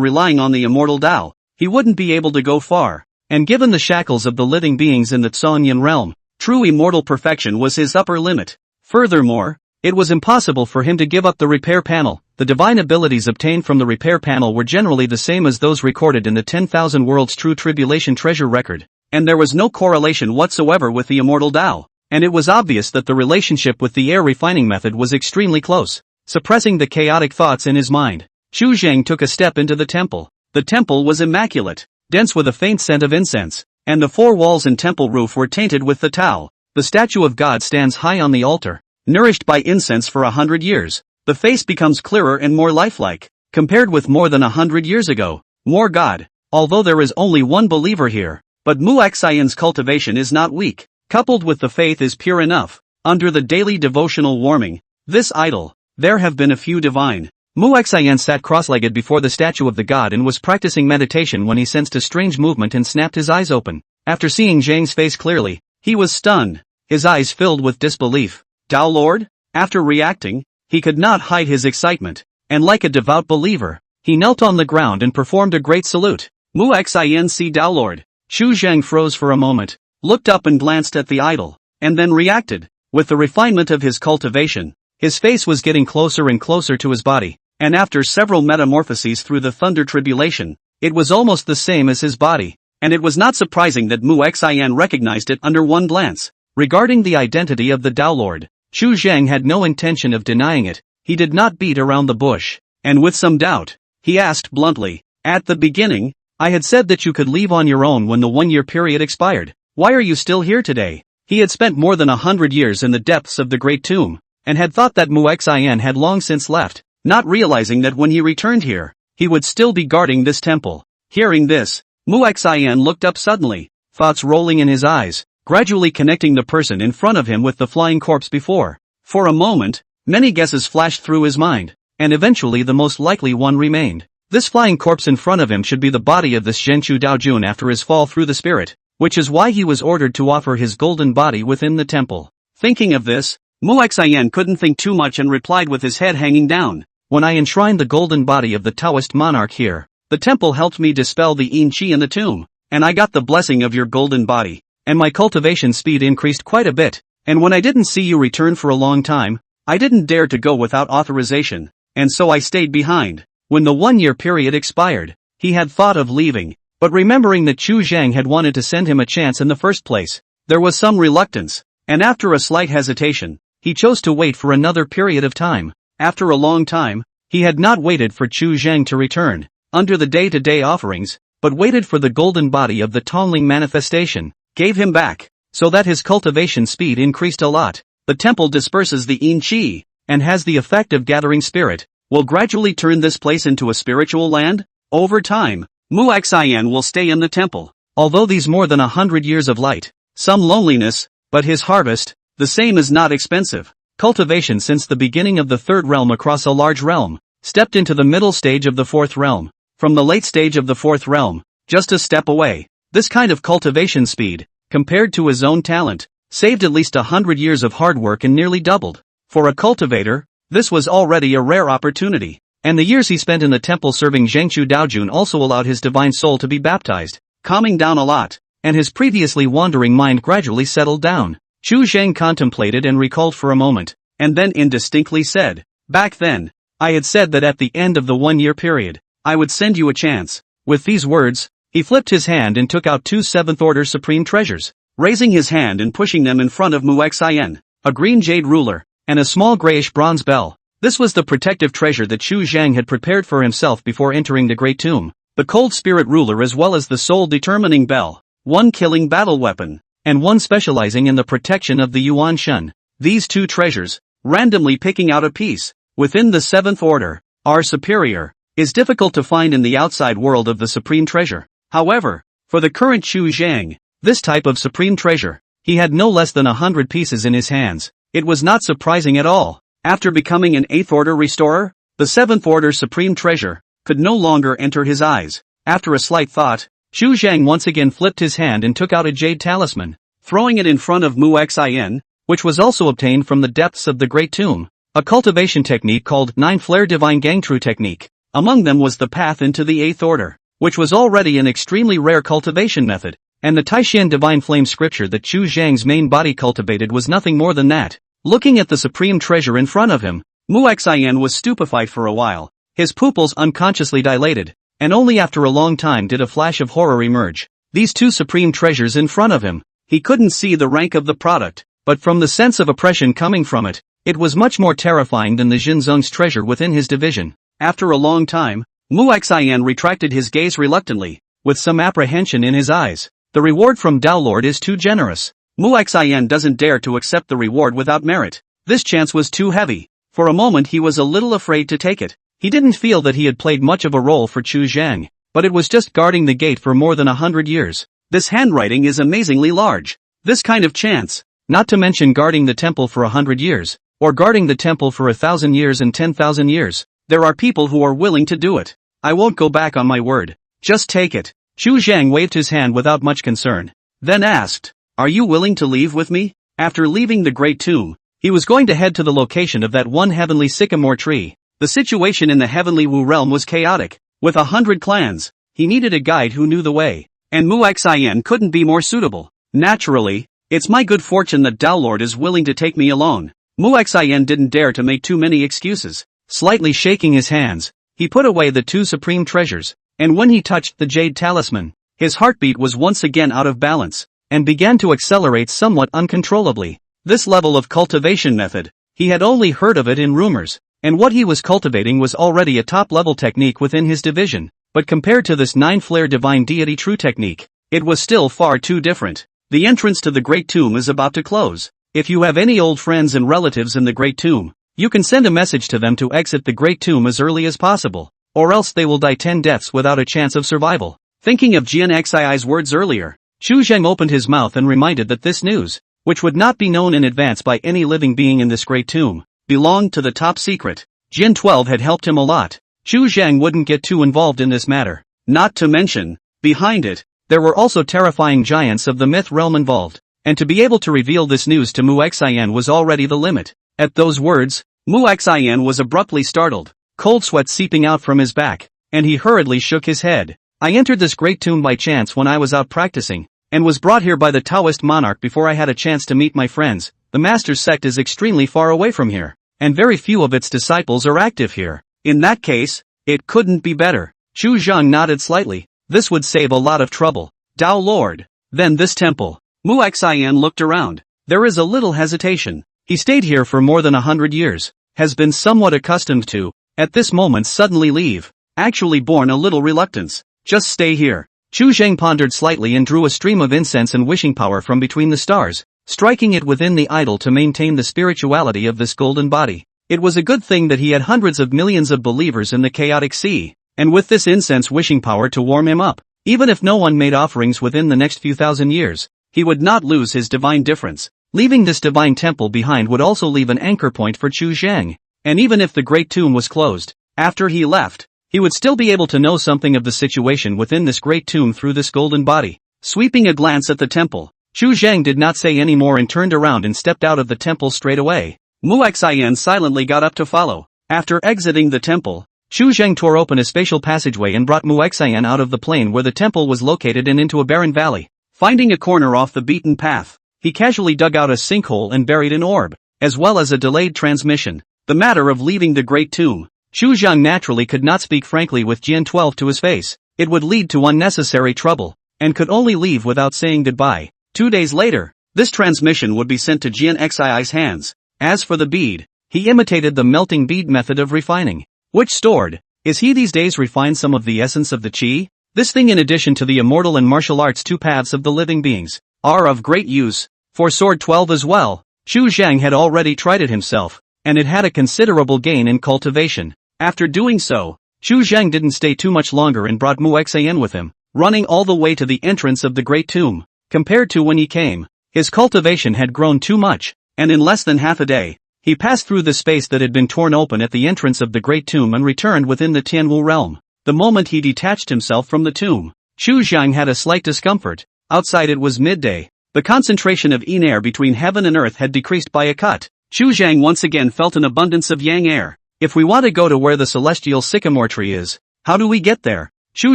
relying on the immortal Tao, he wouldn't be able to go far, and given the shackles of the living beings in the Song Yun realm, true immortal perfection was his upper limit. Furthermore, it was impossible for him to give up the repair panel. The divine abilities obtained from the repair panel were generally the same as those recorded in the 10,000 Worlds True Tribulation treasure record, and there was no correlation whatsoever with the immortal Tao, and it was obvious that the relationship with the air refining method was extremely close. Suppressing the chaotic thoughts in his mind, Chu Jiang took a step into the temple. The temple was immaculate, dense with a faint scent of incense, and the four walls and temple roof were tainted with the Tao. The statue of God stands high on the altar, nourished by incense for 100 years. The face becomes clearer and more lifelike, compared with more than 100 years ago. More God, although there is only one believer here, but Mu Xian's cultivation is not weak, coupled with the faith is pure enough. Under the daily devotional warming, this idol, there have been a few divine. Mu Xian sat cross-legged before the statue of the god and was practicing meditation when he sensed a strange movement and snapped his eyes open. After seeing Zhang's face clearly, he was stunned, his eyes filled with disbelief. Tao Lord? After reacting, he could not hide his excitement, and like a devout believer, he knelt on the ground and performed a great salute. Mu Xian see Tao Lord. Chu Jiang froze for a moment, looked up and glanced at the idol, and then reacted. With the refinement of his cultivation, his face was getting closer and closer to his body, and after several metamorphoses through the thunder tribulation, it was almost the same as his body, and it was not surprising that Mu Xian recognized it under one glance. Regarding the identity of the Tao Lord, Chu Jiang had no intention of denying it. He did not beat around the bush, and with some doubt, he asked bluntly, "At the beginning, I had said that you could leave on your own when the one-year period expired. Why are you still here today?" He had spent more than 100 years in the depths of the Great Tomb, and had thought that Mu Xian had long since left, not realizing that when he returned here, he would still be guarding this temple. Hearing this, Mu Xian looked up suddenly, thoughts rolling in his eyes, gradually connecting the person in front of him with the flying corpse before. For a moment, many guesses flashed through his mind, and eventually the most likely one remained. This flying corpse in front of him should be the body of this Zhenchu Daojun after his fall through the spirit, which is why he was ordered to offer his golden body within the temple. Thinking of this, Mu Xian couldn't think too much and replied with his head hanging down. "When I enshrined the golden body of the Taoist monarch here, the temple helped me dispel the Yin Qi in the tomb, and I got the blessing of your golden body, and my cultivation speed increased quite a bit, and when I didn't see you return for a long time, I didn't dare to go without authorization, and so I stayed behind." When the one-year period expired, he had thought of leaving, but remembering that Chu Jiang had wanted to send him a chance in the first place, there was some reluctance, and after a slight hesitation, he chose to wait for another period of time. After a long time, he had not waited for Chu Jiang to return, under the day-to-day offerings, but waited for the golden body of the Tongling manifestation, gave him back, so that his cultivation speed increased a lot. The temple disperses the Yin Qi, and has the effect of gathering spirit, will gradually turn this place into a spiritual land. Over time, Mu Xian will stay in the temple. Although these more than 100 years of light, some loneliness, but his harvest, the same is not expensive. Cultivation since the beginning of the third realm across a large realm, stepped into the middle stage of the fourth realm. From the late stage of the fourth realm, just a step away. This kind of cultivation speed, compared to his own talent, saved at least 100 years of hard work and nearly doubled. For a cultivator, this was already a rare opportunity, and the years he spent in the temple serving Zhengchu Daojun also allowed his divine soul to be baptized, calming down a lot, and his previously wandering mind gradually settled down. Chu Zhang contemplated and recalled for a moment, and then indistinctly said, "Back then, I had said that at the end of the 1-year period, I would send you a chance." With these words, he flipped his hand and took out 2 7th-order supreme treasures, raising his hand and pushing them in front of Mu Xian, a green jade ruler, and a small grayish bronze bell. This was the protective treasure that Chu Zhang had prepared for himself before entering the Great Tomb, the cold spirit ruler as well as the soul-determining bell, one killing battle weapon, and one specializing in the protection of the Yuan Shun. These 2 treasures, randomly picking out a piece, within the 7th order, are superior, is difficult to find in the outside world of the supreme treasure. However, for the current Chu Zhang, this type of supreme treasure, he had no less than 100 pieces in his hands. It was not surprising at all. After becoming an 8th order restorer, the 7th order supreme treasure could no longer enter his eyes. After a slight thought, Chu Zhang once again flipped his hand and took out a jade talisman, throwing it in front of Mu Xian, which was also obtained from the depths of the Great Tomb, a cultivation technique called 9-flare divine gangtru technique. Among them was the path into the 8th order, which was already an extremely rare cultivation method, and the Taishan divine flame scripture that Chu Zhang's main body cultivated was nothing more than that. Looking at the supreme treasure in front of him, Mu Xian was stupefied for a while, his pupils unconsciously dilated, and only after a long time did a flash of horror emerge. These 2 supreme treasures in front of him, he couldn't see the rank of the product, but from the sense of oppression coming from it, it was much more terrifying than the Jinzeng's treasure within his division. After a long time, Mu Xian retracted his gaze reluctantly, with some apprehension in his eyes. The reward from Tao Lord is too generous. Mu Xian doesn't dare to accept the reward without merit. This chance was too heavy. For a moment he was a little afraid to take it. He didn't feel that he had played much of a role for Chu Zhang, but it was just guarding the gate for more than 100 years. This handwriting is amazingly large. This kind of chance, not to mention guarding the temple for 100 years, or guarding the temple for 1,000 years and 10,000 years. There are people who are willing to do it. I won't go back on my word. Just take it. Chu Zhang waved his hand without much concern, then asked, "Are you willing to leave with me?" After leaving the Great Tomb, he was going to head to the location of that one heavenly sycamore tree. The situation in the heavenly Wu realm was chaotic. With 100 clans, he needed a guide who knew the way, and Mu Xian couldn't be more suitable. Naturally, it's my good fortune that Tao Lord is willing to take me along. Mu Xian didn't dare to make too many excuses. Slightly shaking his hands, he put away the 2 supreme treasures, and when he touched the jade talisman, his heartbeat was once again out of balance, and began to accelerate somewhat uncontrollably. This level of cultivation method, he had only heard of it in rumors, and what he was cultivating was already a top-level technique within his division, but compared to this 9-flare divine deity true technique, it was still far too different. The entrance to the Great Tomb is about to close. If you have any old friends and relatives in the Great Tomb, you can send a message to them to exit the Great Tomb as early as possible, or else they will die 10 deaths without a chance of survival. Thinking of Jian Xii's words earlier, Chu Zhang opened his mouth and reminded that this news, which would not be known in advance by any living being in this Great Tomb, belonged to the top secret. Jin 12 had helped him a lot. Chu Zhang wouldn't get too involved in this matter. Not to mention, behind it, there were also terrifying giants of the myth realm involved, and to be able to reveal this news to Mu Xian was already the limit. At those words, Mu Xian was abruptly startled, cold sweat seeping out from his back, and he hurriedly shook his head. "I entered this Great Tomb by chance when I was out practicing, and was brought here by the Taoist monarch before I had a chance to meet my friends. The master's sect is extremely far away from here, and very few of its disciples are active here. In that case, it couldn't be better." Chu Zhang nodded slightly. This would save a lot of trouble. Tao Lord. Then this temple. Mu Xian looked around. There is a little hesitation. He stayed here for more than 100 years, has been somewhat accustomed to, at this moment suddenly leave, actually born a little reluctance. Just stay here. Chu Zhang pondered slightly and drew a stream of incense and wishing power from between the stars, striking it within the idol to maintain the spirituality of this golden body. It was a good thing that he had hundreds of millions of believers in the chaotic sea, and with this incense wishing power to warm him up, even if no one made offerings within the next few thousand years, he would not lose his divine difference. Leaving this divine temple behind would also leave an anchor point for Chu Zhang, and even if the Great Tomb was closed, after he left, he would still be able to know something of the situation within this Great Tomb through this golden body. Sweeping a glance at the temple, Chu Zhang did not say any more and turned around and stepped out of the temple straight away. Mu Xian silently got up to follow. After exiting the temple, Chu Zhang tore open a spatial passageway and brought Mu Xian out of the plain where the temple was located and into a barren valley, Finding a corner off the beaten path, he casually dug out a sinkhole and buried an orb, as well as a delayed transmission. The matter of leaving the Great Tomb. Xu Zhang naturally could not speak frankly with Jian 12 to his face. It would lead to unnecessary trouble, and could only leave without saying goodbye. 2 days later, this transmission would be sent to Jian Xii's hands. As for the bead, he imitated the melting bead method of refining. Which stored, is he these days refined some of the essence of the qi? This thing, in addition to the immortal and martial arts 2 paths of the living beings, are of great use. For Sword 12 as well, Xu Zhang had already tried it himself, and it had a considerable gain in cultivation. After doing so, Xu Zhang didn't stay too much longer and brought Mu Xian with him, running all the way to the entrance of the Great Tomb. Compared to when he came, his cultivation had grown too much, and in less than half a day, he passed through the space that had been torn open at the entrance of the Great Tomb and returned within the Tianwu realm. The moment he detached himself from the tomb, Xu Zhang had a slight discomfort. Outside it was midday. The concentration of yin air between heaven and earth had decreased by a cut. Xu Zhang once again felt an abundance of yang air. If we want to go to where the celestial sycamore tree is, how do we get there? Xu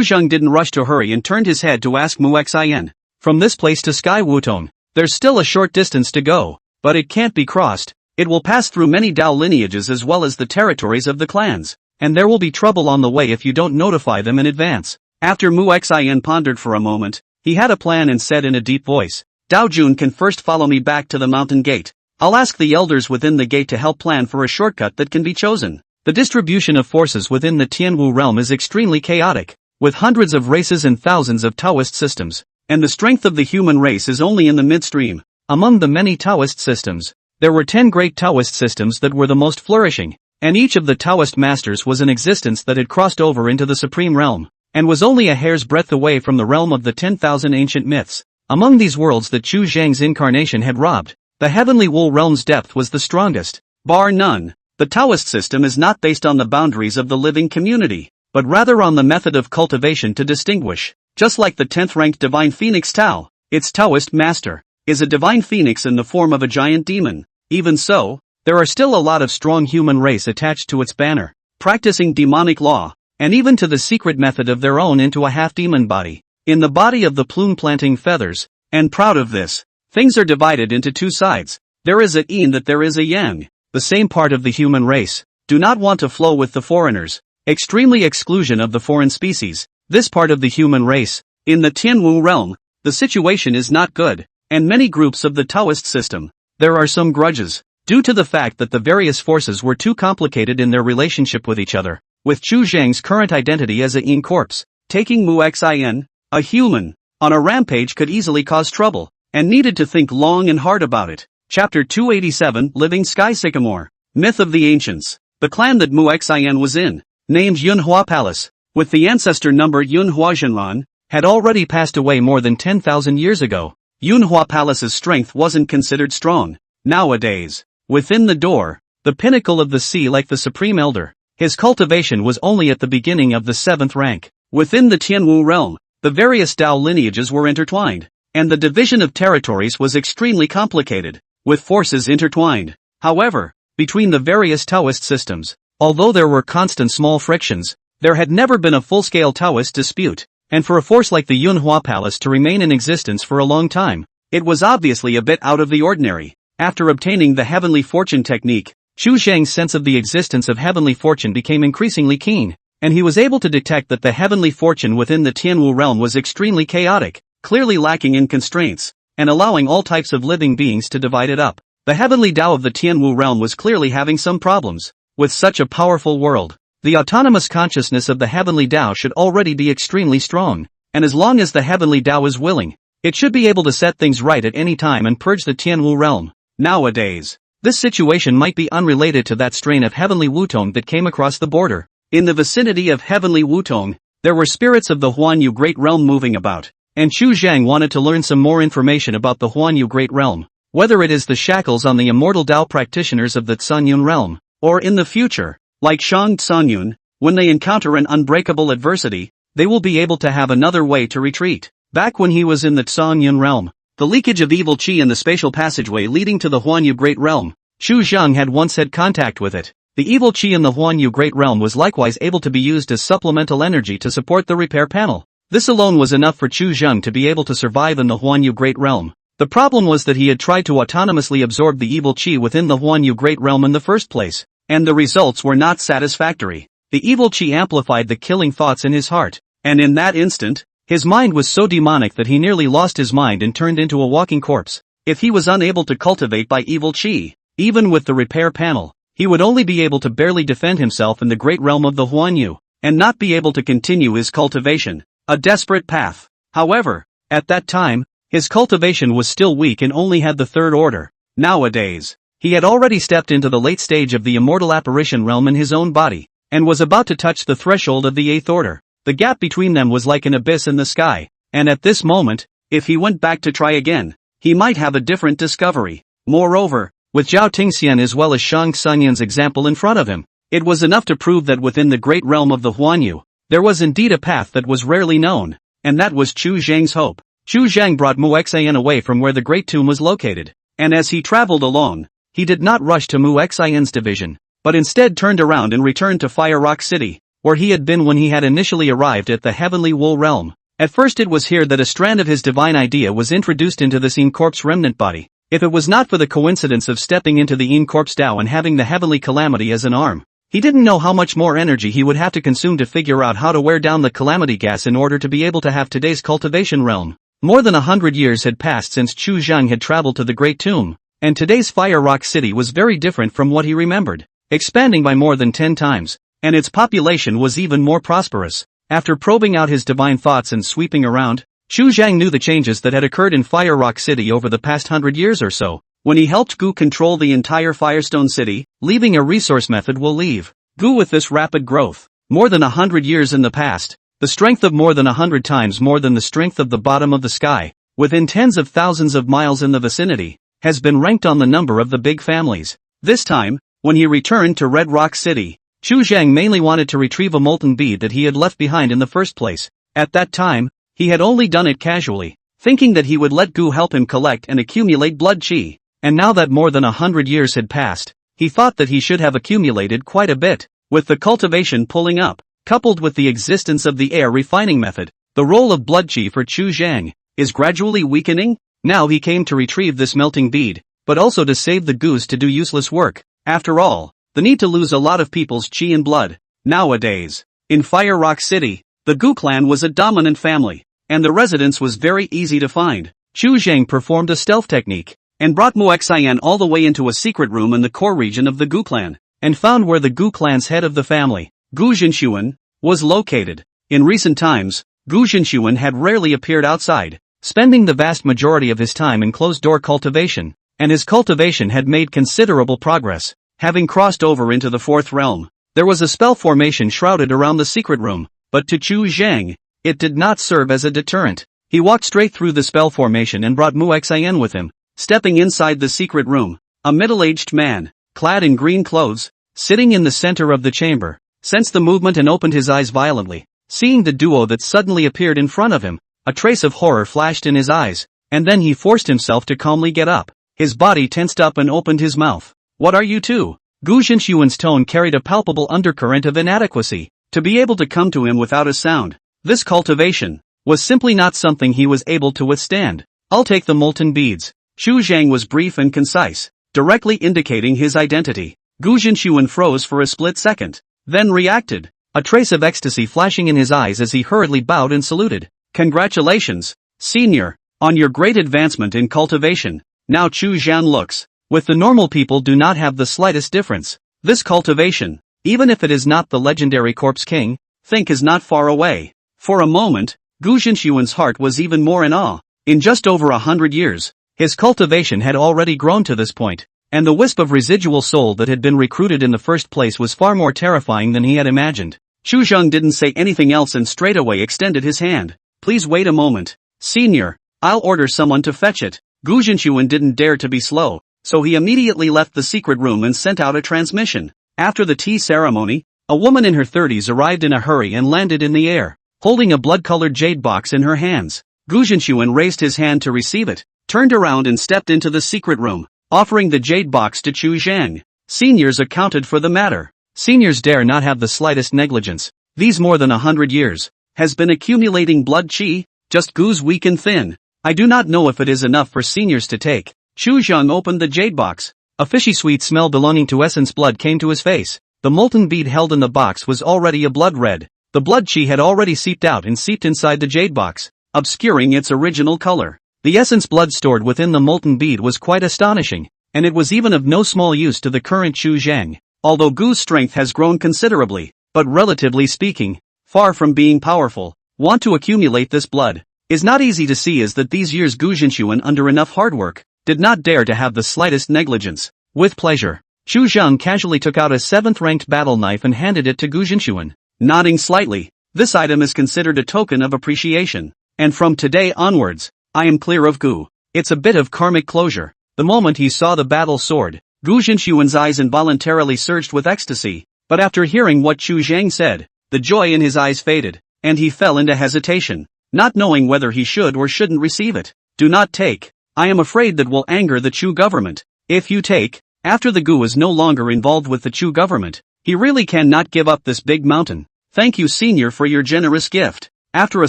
Zhang didn't rush to hurry and turned his head to ask Mu Xian. From this place to Sky Wutong, there's still a short distance to go, but it can't be crossed. It will pass through many Dao lineages as well as the territories of the clans, and there will be trouble on the way if you don't notify them in advance. After Mu Xian pondered for a moment, he had a plan and said in a deep voice, Dao Jun can first follow me back to the mountain gate. I'll ask the elders within the gate to help plan for a shortcut that can be chosen. The distribution of forces within the Tianwu realm is extremely chaotic, with hundreds of races and thousands of Taoist systems, and the strength of the human race is only in the midstream. Among the many Taoist systems, there were 10 great Taoist systems that were the most flourishing, and each of the Taoist masters was an existence that had crossed over into the supreme realm, and was only a hair's breadth away from the realm of the 10,000 ancient myths. Among these worlds that Xu Zhang's incarnation had robbed, the Heavenly Wool realm's depth was the strongest, bar none. The Taoist system is not based on the boundaries of the living community, but rather on the method of cultivation to distinguish. Just like the 10th-ranked divine phoenix Tao, its Taoist master is a divine phoenix in the form of a giant demon. Even so, there are still a lot of strong human race attached to its banner, practicing demonic law, and even to the secret method of their own into a half-demon body, in the body of the plume-planting feathers, and proud of this. Things are divided into 2 sides. There is a yin that there is a yang. The same part of the human race do not want to flow with the foreigners. Extremely exclusion of the foreign species. This part of the human race, in the Tianwu realm, the situation is not good, and many groups of the Taoist system, there are some grudges, due to the fact that the various forces were too complicated in their relationship with each other. With Xu Zhang's current identity as a yin corpse, taking Mu Xian, a human, on a rampage could easily cause trouble, and needed to think long and hard about it. Chapter 287 Living Sky Sycamore. Myth of the Ancients. The clan that Mu Xian was in, named Yunhua Palace, with the ancestor numbered Yunhua Zhenlan, had already passed away more than 10,000 years ago. Yunhua Palace's strength wasn't considered strong. Nowadays, within the door, the pinnacle of the sea like the Supreme Elder, his cultivation was only at the beginning of the 7th rank. Within the Tianwu realm, the various Dao lineages were intertwined, and the division of territories was extremely complicated, with forces intertwined. However, between the various Taoist systems, although there were constant small frictions, there had never been a full-scale Taoist dispute, and for a force like the Yunhua Palace to remain in existence for a long time, it was obviously a bit out of the ordinary. After obtaining the heavenly fortune technique, Xu Zhang's sense of the existence of heavenly fortune became increasingly keen, and he was able to detect that the heavenly fortune within the Tianwu realm was extremely chaotic, clearly lacking in constraints, and allowing all types of living beings to divide it up. The heavenly Dao of the Tianwu realm was clearly having some problems. With such a powerful world, the autonomous consciousness of the heavenly Dao should already be extremely strong, and as long as the heavenly Dao is willing, it should be able to set things right at any time and purge the Tianwu realm. Nowadays, this situation might be unrelated to that strain of heavenly Wutong that came across the border. In the vicinity of heavenly Wutong, there were spirits of the Huanyu Great Realm moving about, and Xu Zhang wanted to learn some more information about the Huanyu Great Realm, whether it is the shackles on the immortal Dao practitioners of the Canyun realm, or in the future, like Shang Canyun, when they encounter an unbreakable adversity, they will be able to have another way to retreat. Back when he was in the Canyun realm, the leakage of evil qi in the spatial passageway leading to the Huanyu Great Realm, Xu Zhang had once had contact with it. The evil qi in the Huanyu Great Realm was likewise able to be used as supplemental energy to support the repair panel. This alone was enough for Chu Zheng to be able to survive in the Huanyu Great Realm. The problem was that he had tried to autonomously absorb the evil qi within the Huanyu Great Realm in the first place, and the results were not satisfactory. The evil qi amplified the killing thoughts in his heart, and in that instant, his mind was so demonic that he nearly lost his mind and turned into a walking corpse. If he was unable to cultivate by evil qi, even with the repair panel, he would only be able to barely defend himself in the great realm of the Huanyu, and not be able to continue his cultivation. A desperate path. However, at that time, his cultivation was still weak and only had the third order. Nowadays, he had already stepped into the late stage of the immortal apparition realm in his own body, and was about to touch the threshold of the eighth order. The gap between them was like an abyss in the sky, and at this moment, if he went back to try again, he might have a different discovery. Moreover, with Zhao Tingxian as well as Shang Xunyan's example in front of him, it was enough to prove that within the great realm of the Huanyu, there was indeed a path that was rarely known, and that was Chu Zheng's hope. Chu Zheng brought Mu Xian away from where the great tomb was located, and as he traveled along, he did not rush to Mu Xian's division, but instead turned around and returned to Fire Rock City, where he had been when he had initially arrived at the Heavenly Wool Realm. At first it was here that a strand of his divine idea was introduced into the Scene Corpse remnant body. If it was not for the coincidence of stepping into the Yin Corpse Tao and having the Heavenly Calamity as an arm, he didn't know how much more energy he would have to consume to figure out how to wear down the Calamity gas in order to be able to have today's cultivation realm. More than 100 years had passed since Chu Zheng had traveled to the Great Tomb, and today's Fire Rock City was very different from what he remembered, expanding by more than 10 times, and its population was even more prosperous. After probing out his divine thoughts and sweeping around, Chu Zheng knew the changes that had occurred in Fire Rock City over the past 100 years or so. When he helped Gu control the entire Firestone City, leaving a resource method will leave Gu with this rapid growth. More than 100 years in the past, the strength of more than 100 times more than the strength of the bottom of the sky, within tens of thousands of miles in the vicinity, has been ranked on the number of the big families. This time, when he returned to Red Rock City, Chu Zheng mainly wanted to retrieve a molten bead that he had left behind in the first place. At that time, he had only done it casually, thinking that he would let Gu help him collect and accumulate blood qi, and now that more than 100 years had passed, he thought that he should have accumulated quite a bit. With the cultivation pulling up, coupled with the existence of the air refining method, the role of blood qi for Chu Zheng is gradually weakening. Now he came to retrieve this melting bead, but also to save the Gus to do useless work. After all, the need to lose a lot of people's qi and blood. Nowadays, in Fire Rock City, the Gu clan was a dominant family, and the residence was very easy to find. Chu Zheng performed a stealth technique, and brought Mu Xian all the way into a secret room in the core region of the Gu clan, and found where the Gu clan's head of the family, Gu Zhinshuan, was located. In recent times, Gu Zhinshuan had rarely appeared outside, spending the vast majority of his time in closed-door cultivation, and his cultivation had made considerable progress. Having crossed over into the fourth realm, there was a spell formation shrouded around the secret room, but to Chu Zheng, it did not serve as a deterrent. He walked straight through the spell formation and brought Mu Xian with him. Stepping inside the secret room, a middle-aged man, clad in green clothes, sitting in the center of the chamber, sensed the movement and opened his eyes violently. Seeing the duo that suddenly appeared in front of him, a trace of horror flashed in his eyes, and then he forced himself to calmly get up. His body tensed up and opened his mouth. "What are you two?" Gu Zhinshuan's tone carried a palpable undercurrent of inadequacy. To be able to come to him without a sound, this cultivation, was simply not something he was able to withstand. "I'll take the molten beads." Chu Zheng was brief and concise, directly indicating his identity. Gu Zhinshuan froze for a split second, then reacted, a trace of ecstasy flashing in his eyes as he hurriedly bowed and saluted. "Congratulations, senior, on your great advancement in cultivation." Now Chu Zhan looks, with the normal people do not have the slightest difference. This cultivation, even if it is not the legendary Corpse King, think is not far away. For a moment, Gu Zhinshuan's heart was even more in awe. In just over 100 years, his cultivation had already grown to this point, and the wisp of residual soul that had been recruited in the first place was far more terrifying than he had imagined. Chu Zheng didn't say anything else and straightaway extended his hand. "Please wait a moment, senior, I'll order someone to fetch it." Gu Zhinshuan didn't dare to be slow, so he immediately left the secret room and sent out a transmission. After the tea ceremony, a woman in her 30s arrived in a hurry and landed in the air, holding a blood-colored jade box in her hands. Gu Zhinshuan raised his hand to receive it, turned around and stepped into the secret room, offering the jade box to Chu Zheng. Seniors accounted for the matter. Seniors dare not have the slightest negligence. These more than 100 years, has been accumulating blood qi, just goose weak and thin. I do not know if it is enough for seniors to take. Chu Zhang opened the jade box. A fishy sweet smell belonging to essence blood came to his face. The molten bead held in the box was already a blood red. The blood qi had already seeped out and seeped inside the jade box, obscuring its original color. The essence blood stored within the molten bead was quite astonishing, and it was even of no small use to the current Chu Zhang. Although Gu's strength has grown considerably, but relatively speaking, far from being powerful, want to accumulate this blood is not easy to see is that these years Gu Zhinshuan under enough hard work, did not dare to have the slightest negligence. With pleasure, Chu Zhang casually took out a 7th-ranked battle knife and handed it to Gu Zhinshuan. Nodding slightly, this item is considered a token of appreciation, and from today onwards, I am clear of Gu. It's a bit of karmic closure. The moment he saw the battle sword, Gu Zhinshuan's eyes involuntarily surged with ecstasy, but after hearing what Chu Zhang said, the joy in his eyes faded, and he fell into hesitation, not knowing whether he should or shouldn't receive it. Do not take. I am afraid that will anger the Chu government. If you take, after the Gu is no longer involved with the Chu government, he really cannot give up this big mountain. Thank you senior for your generous gift. After a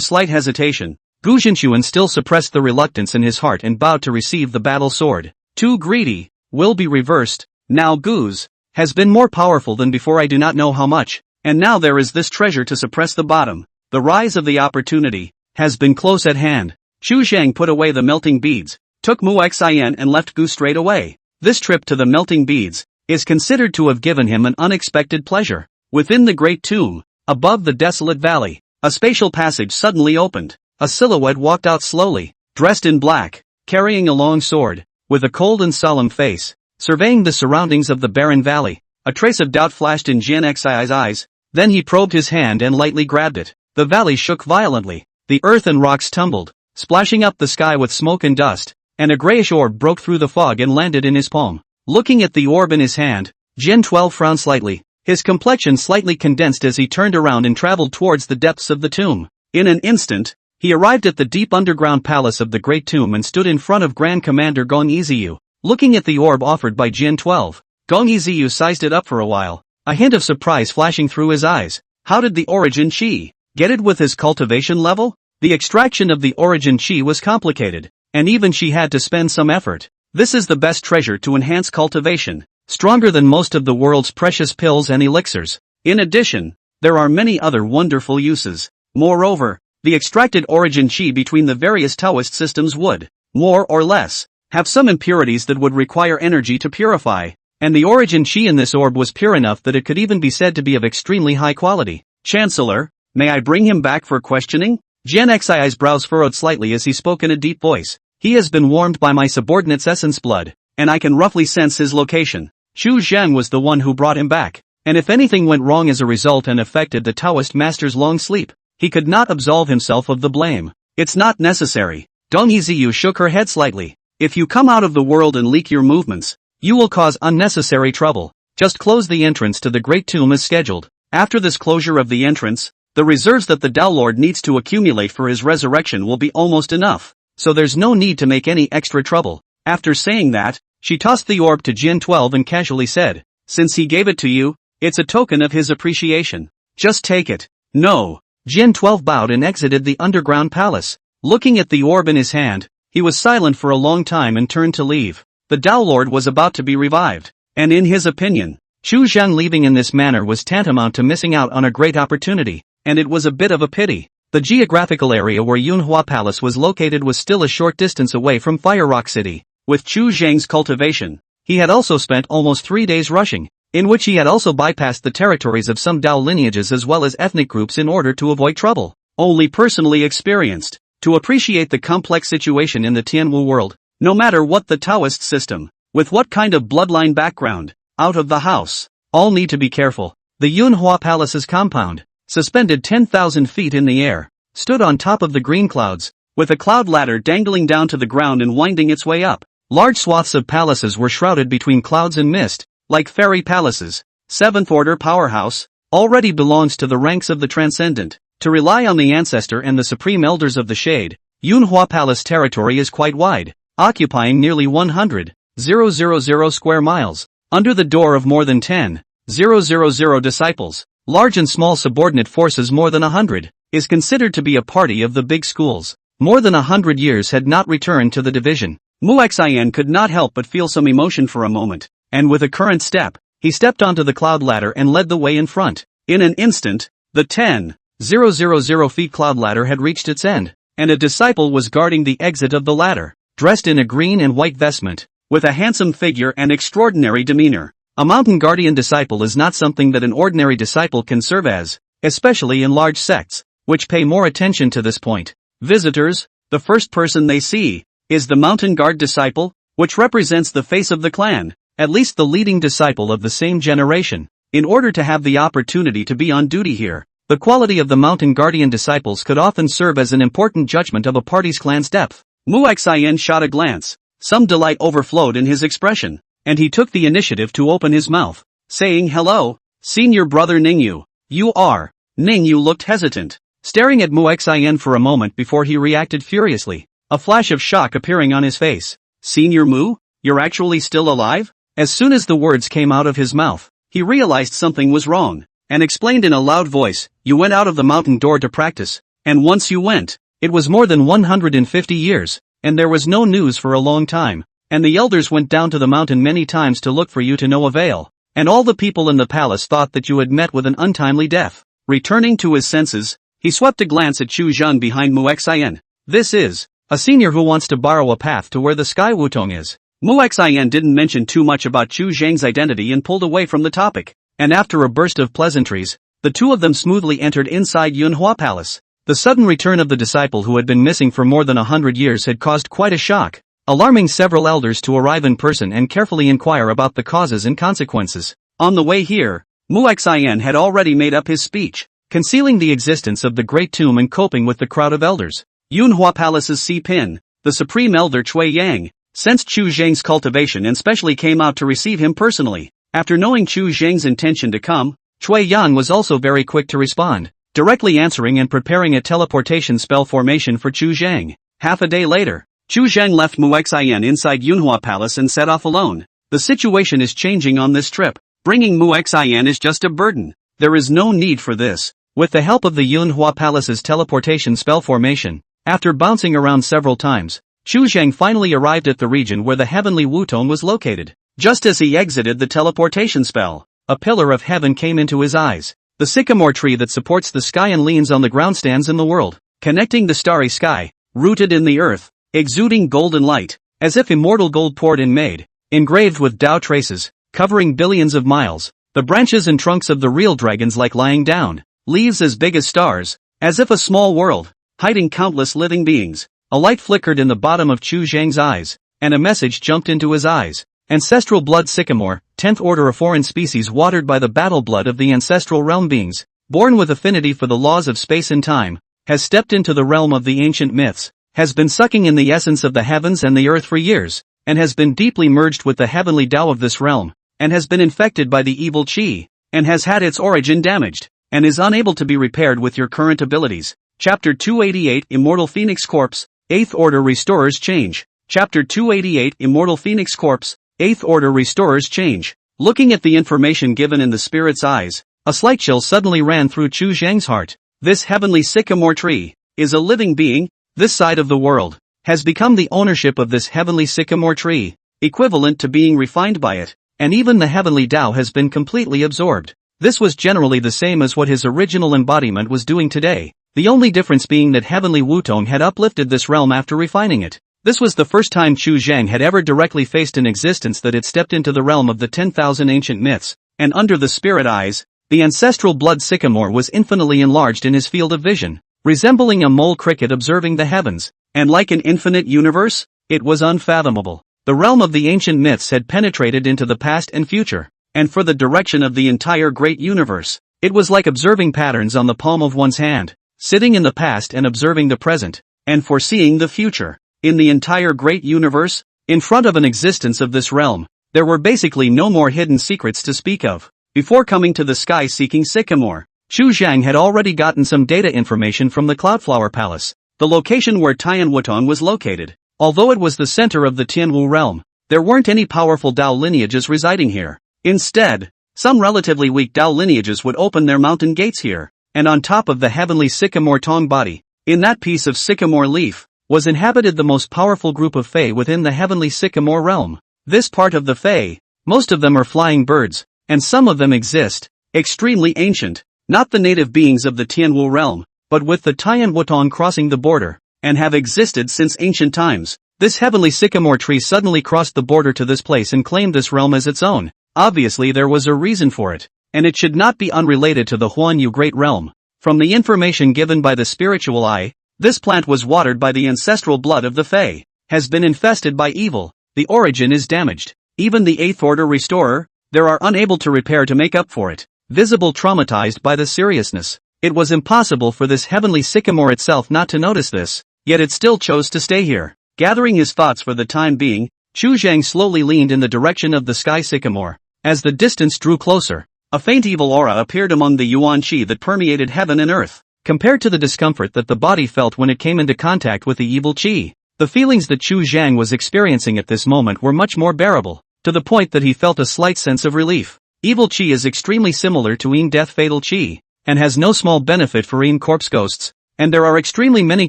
slight hesitation, Gu Zhinshuan still suppressed the reluctance in his heart and bowed to receive the battle sword. Too greedy, will be reversed. Now Gu's has been more powerful than before, I do not know how much, and now there is this treasure to suppress the bottom. The rise of the opportunity has been close at hand. Chu Zhang put away the melting beads, took Mu Xian and left Gu straight away. This trip to the melting beads is considered to have given him an unexpected pleasure. Within the great tomb, above the desolate valley, a spatial passage suddenly opened. A silhouette walked out slowly, dressed in black, carrying a long sword, with a cold and solemn face, surveying the surroundings of the barren valley. A trace of doubt flashed in Jian Xi's eyes, then he probed his hand and lightly grabbed it. The valley shook violently, the earth and rocks tumbled, splashing up the sky with smoke and dust, and a grayish orb broke through the fog and landed in his palm. Looking at the orb in his hand, Jian 12 frowned slightly, his complexion slightly condensed as he turned around and traveled towards the depths of the tomb. In an instant, he arrived at the deep underground palace of the Great Tomb and stood in front of Grand Commander Gong Yiziyu. Looking at the orb offered by Jian 12, Gong Yiziyu sized it up for a while, a hint of surprise flashing through his eyes. How did the origin qi get it with his cultivation level? The extraction of the origin qi was complicated, and even she had to spend some effort. This is the best treasure to enhance cultivation, stronger than most of the world's precious pills and elixirs. In addition, there are many other wonderful uses. Moreover, the extracted origin qi between the various Taoist systems would, more or less, have some impurities that would require energy to purify, and the origin qi in this orb was pure enough that it could even be said to be of extremely high quality. Chancellor, may I bring him back for questioning? Jian Xi's brows furrowed slightly as he spoke in a deep voice. He has been warmed by my subordinate's essence blood, and I can roughly sense his location. Chu Zhang was the one who brought him back, and if anything went wrong as a result and affected the Taoist master's long sleep, he could not absolve himself of the blame. It's not necessary. Gong Yiziyu shook her head slightly. If you come out of the world and leak your movements, you will cause unnecessary trouble. Just close the entrance to the Great Tomb as scheduled. After this closure of the entrance, the reserves that the Tao Lord needs to accumulate for his resurrection will be almost enough, so there's no need to make any extra trouble. After saying that, she tossed the orb to Jian 12 and casually said, since he gave it to you, it's a token of his appreciation. Just take it. No. Jian 12 bowed and exited the underground palace. Looking at the orb in his hand, he was silent for a long time and turned to leave. The Tao Lord was about to be revived, and in his opinion, Chu Zhang leaving in this manner was tantamount to missing out on a great opportunity, and it was a bit of a pity. The geographical area where Yunhua Palace was located was still a short distance away from Fire Rock City. With Chu Zhang's cultivation, he had also spent almost 3 days rushing, in which he had also bypassed the territories of some Dao lineages as well as ethnic groups in order to avoid trouble. Only personally experienced, to appreciate the complex situation in the Tianwu world, no matter what the Taoist system, with what kind of bloodline background, out of the house, all need to be careful. The Yunhua Palace's compound, suspended 10,000 feet in the air, stood on top of the green clouds, with a cloud ladder dangling down to the ground and winding its way up. Large swaths of palaces were shrouded between clouds and mist, like fairy palaces. Seventh Order powerhouse, already belongs to the ranks of the transcendent. To rely on the ancestor and the supreme elders of the shade, Yunhua Palace territory is quite wide, occupying nearly 100,000 square miles, under the door of more than 10,000 disciples, large and small subordinate forces more than 100. is considered to be a party of the big schools. More than 100 years had not returned to the division. Muxian could not help but feel some emotion for a moment, and with a current step, he stepped onto the cloud ladder and led the way in front. In an instant, the 10,000 feet cloud ladder had reached its end, and a disciple was guarding the exit of the ladder, dressed in a green and white vestment, with a handsome figure and extraordinary demeanor. A mountain guardian disciple is not something that an ordinary disciple can serve as, especially in large sects, which pay more attention to this point. Visitors, the first person they see, is the mountain guard disciple, which represents the face of the clan, at least the leading disciple of the same generation. In order to have the opportunity to be on duty here, the quality of the mountain guardian disciples could often serve as an important judgment of a party's clan's depth. Muxian shot a glance. Some delight overflowed in his expression, and he took the initiative to open his mouth, saying, "Hello, senior brother Ningyu." "You are." Ningyu looked hesitant, staring at Muxian for a moment before he reacted furiously, a flash of shock appearing on his face. "Senior Mu, you're actually still alive?" As soon as the words came out of his mouth, he realized something was wrong, and explained in a loud voice, "You went out of the mountain door to practice, and once you went, it was more than 150 years, and there was no news for a long time, and the elders went down to the mountain many times to look for you to no avail, and all the people in the palace thought that you had met with an untimely death." Returning to his senses, he swept a glance at Chu Zhang behind Muxian. "This is a senior who wants to borrow a path to where the Sky Wutong is." Muxian didn't mention too much about Chu Zhang's identity and pulled away from the topic, and after a burst of pleasantries, the two of them smoothly entered inside Yunhua Palace. The sudden return of the disciple who had been missing for more than 100 years had caused quite a shock, alarming several elders to arrive in person and carefully inquire about the causes and consequences. On the way here, Muxian had already made up his speech, concealing the existence of the Great Tomb and coping with the crowd of elders. Yunhua Palace's Si-Pin, the Supreme Elder Cui Yang, sensed Chu Zhang's cultivation and specially came out to receive him personally. After knowing Chu Zhang's intention to come, Cui Yang was also very quick to respond, directly answering and preparing a teleportation spell formation for Chu Zhang. Half a day later, Chu Zhang left Muxian inside Yunhua Palace and set off alone. The situation is changing on this trip. Bringing Muxian is just a burden. There is no need for this. With the help of the Yunhua Palace's teleportation spell formation, after bouncing around several times, Chu Zhang finally arrived at the region where the heavenly Wutong was located. Just as he exited the teleportation spell, a pillar of heaven came into his eyes. The sycamore tree that supports the sky and leans on the ground stands in the world, connecting the starry sky, rooted in the earth, exuding golden light, as if immortal gold poured in made, engraved with Tao traces, covering billions of miles. The branches and trunks of the real dragons like lying down, leaves as big as stars, as if a small world, hiding countless living beings. A light flickered in the bottom of Chu Zhang's eyes, and a message jumped into his eyes. Ancestral blood sycamore, 10th order of foreign species watered by the battle blood of the ancestral realm beings, born with affinity for the laws of space and time, has stepped into the realm of the ancient myths, has been sucking in the essence of the heavens and the earth for years, and has been deeply merged with the heavenly Tao of this realm, and has been infected by the evil Qi, and has had its origin damaged, and is unable to be repaired with your current abilities. Chapter 288 Immortal Phoenix Corpse, 8th Order Restorers Change. Chapter 288 Immortal Phoenix Corpse, 8th Order Restorers Change. Looking at the information given in the spirit's eyes, a slight chill suddenly ran through Chu Zhang's heart. This heavenly sycamore tree is a living being. This side of the world has become the ownership of this heavenly sycamore tree, equivalent to being refined by it, and even the heavenly Tao has been completely absorbed. This was generally the same as what his original embodiment was doing today, the only difference being that heavenly Wutong had uplifted this realm after refining it. This was the first time Chu Zhang had ever directly faced an existence that had stepped into the realm of the 10,000 ancient myths, and under the spirit eyes, the ancestral blood sycamore was infinitely enlarged in his field of vision, resembling a mole cricket observing the heavens, and like an infinite universe, it was unfathomable. The realm of the ancient myths had penetrated into the past and future, and for the direction of the entire great universe, it was like observing patterns on the palm of one's hand, sitting in the past and observing the present, and foreseeing the future. In the entire great universe, in front of an existence of this realm, there were basically no more hidden secrets to speak of. Before coming to the sky-seeking sycamore, Chu Zhang had already gotten some data information from the Cloudflower Palace, the location where Tianwutan was located. Although it was the center of the Tianwu realm, there weren't any powerful Tao lineages residing here. Instead, some relatively weak Tao lineages would open their mountain gates here. and on top of the heavenly sycamore tongue body, in that piece of sycamore leaf, was inhabited the most powerful group of Fae within the heavenly sycamore realm. This part of the Fae, most of them are flying birds, and some of them exist, extremely ancient, not the native beings of the Tianwu realm, but with the Tian Wutong crossing the border, and have existed since ancient times. This heavenly sycamore tree suddenly crossed the border to this place and claimed this realm as its own. Obviously there was a reason for it, and it should not be unrelated to the Huanyu Great Realm. From the information given by the spiritual eye, this plant was watered by the ancestral blood of the Fae, has been infested by evil, the origin is damaged. Even the 8th Order Restorer, they are unable to repair to make up for it. Visible traumatized by the seriousness, it was impossible for this heavenly sycamore itself not to notice this, yet it still chose to stay here. Gathering his thoughts for the time being, Chu Zhang slowly leaned in the direction of the sky sycamore. As the distance drew closer, a faint evil aura appeared among the yuan qi that permeated heaven and earth. Compared to the discomfort that the body felt when it came into contact with the evil qi, the feelings that Chu Zhang was experiencing at this moment were much more bearable, to the point that he felt a slight sense of relief. Evil qi is extremely similar to Yin death fatal qi, and has no small benefit for Yin corpse ghosts, and there are extremely many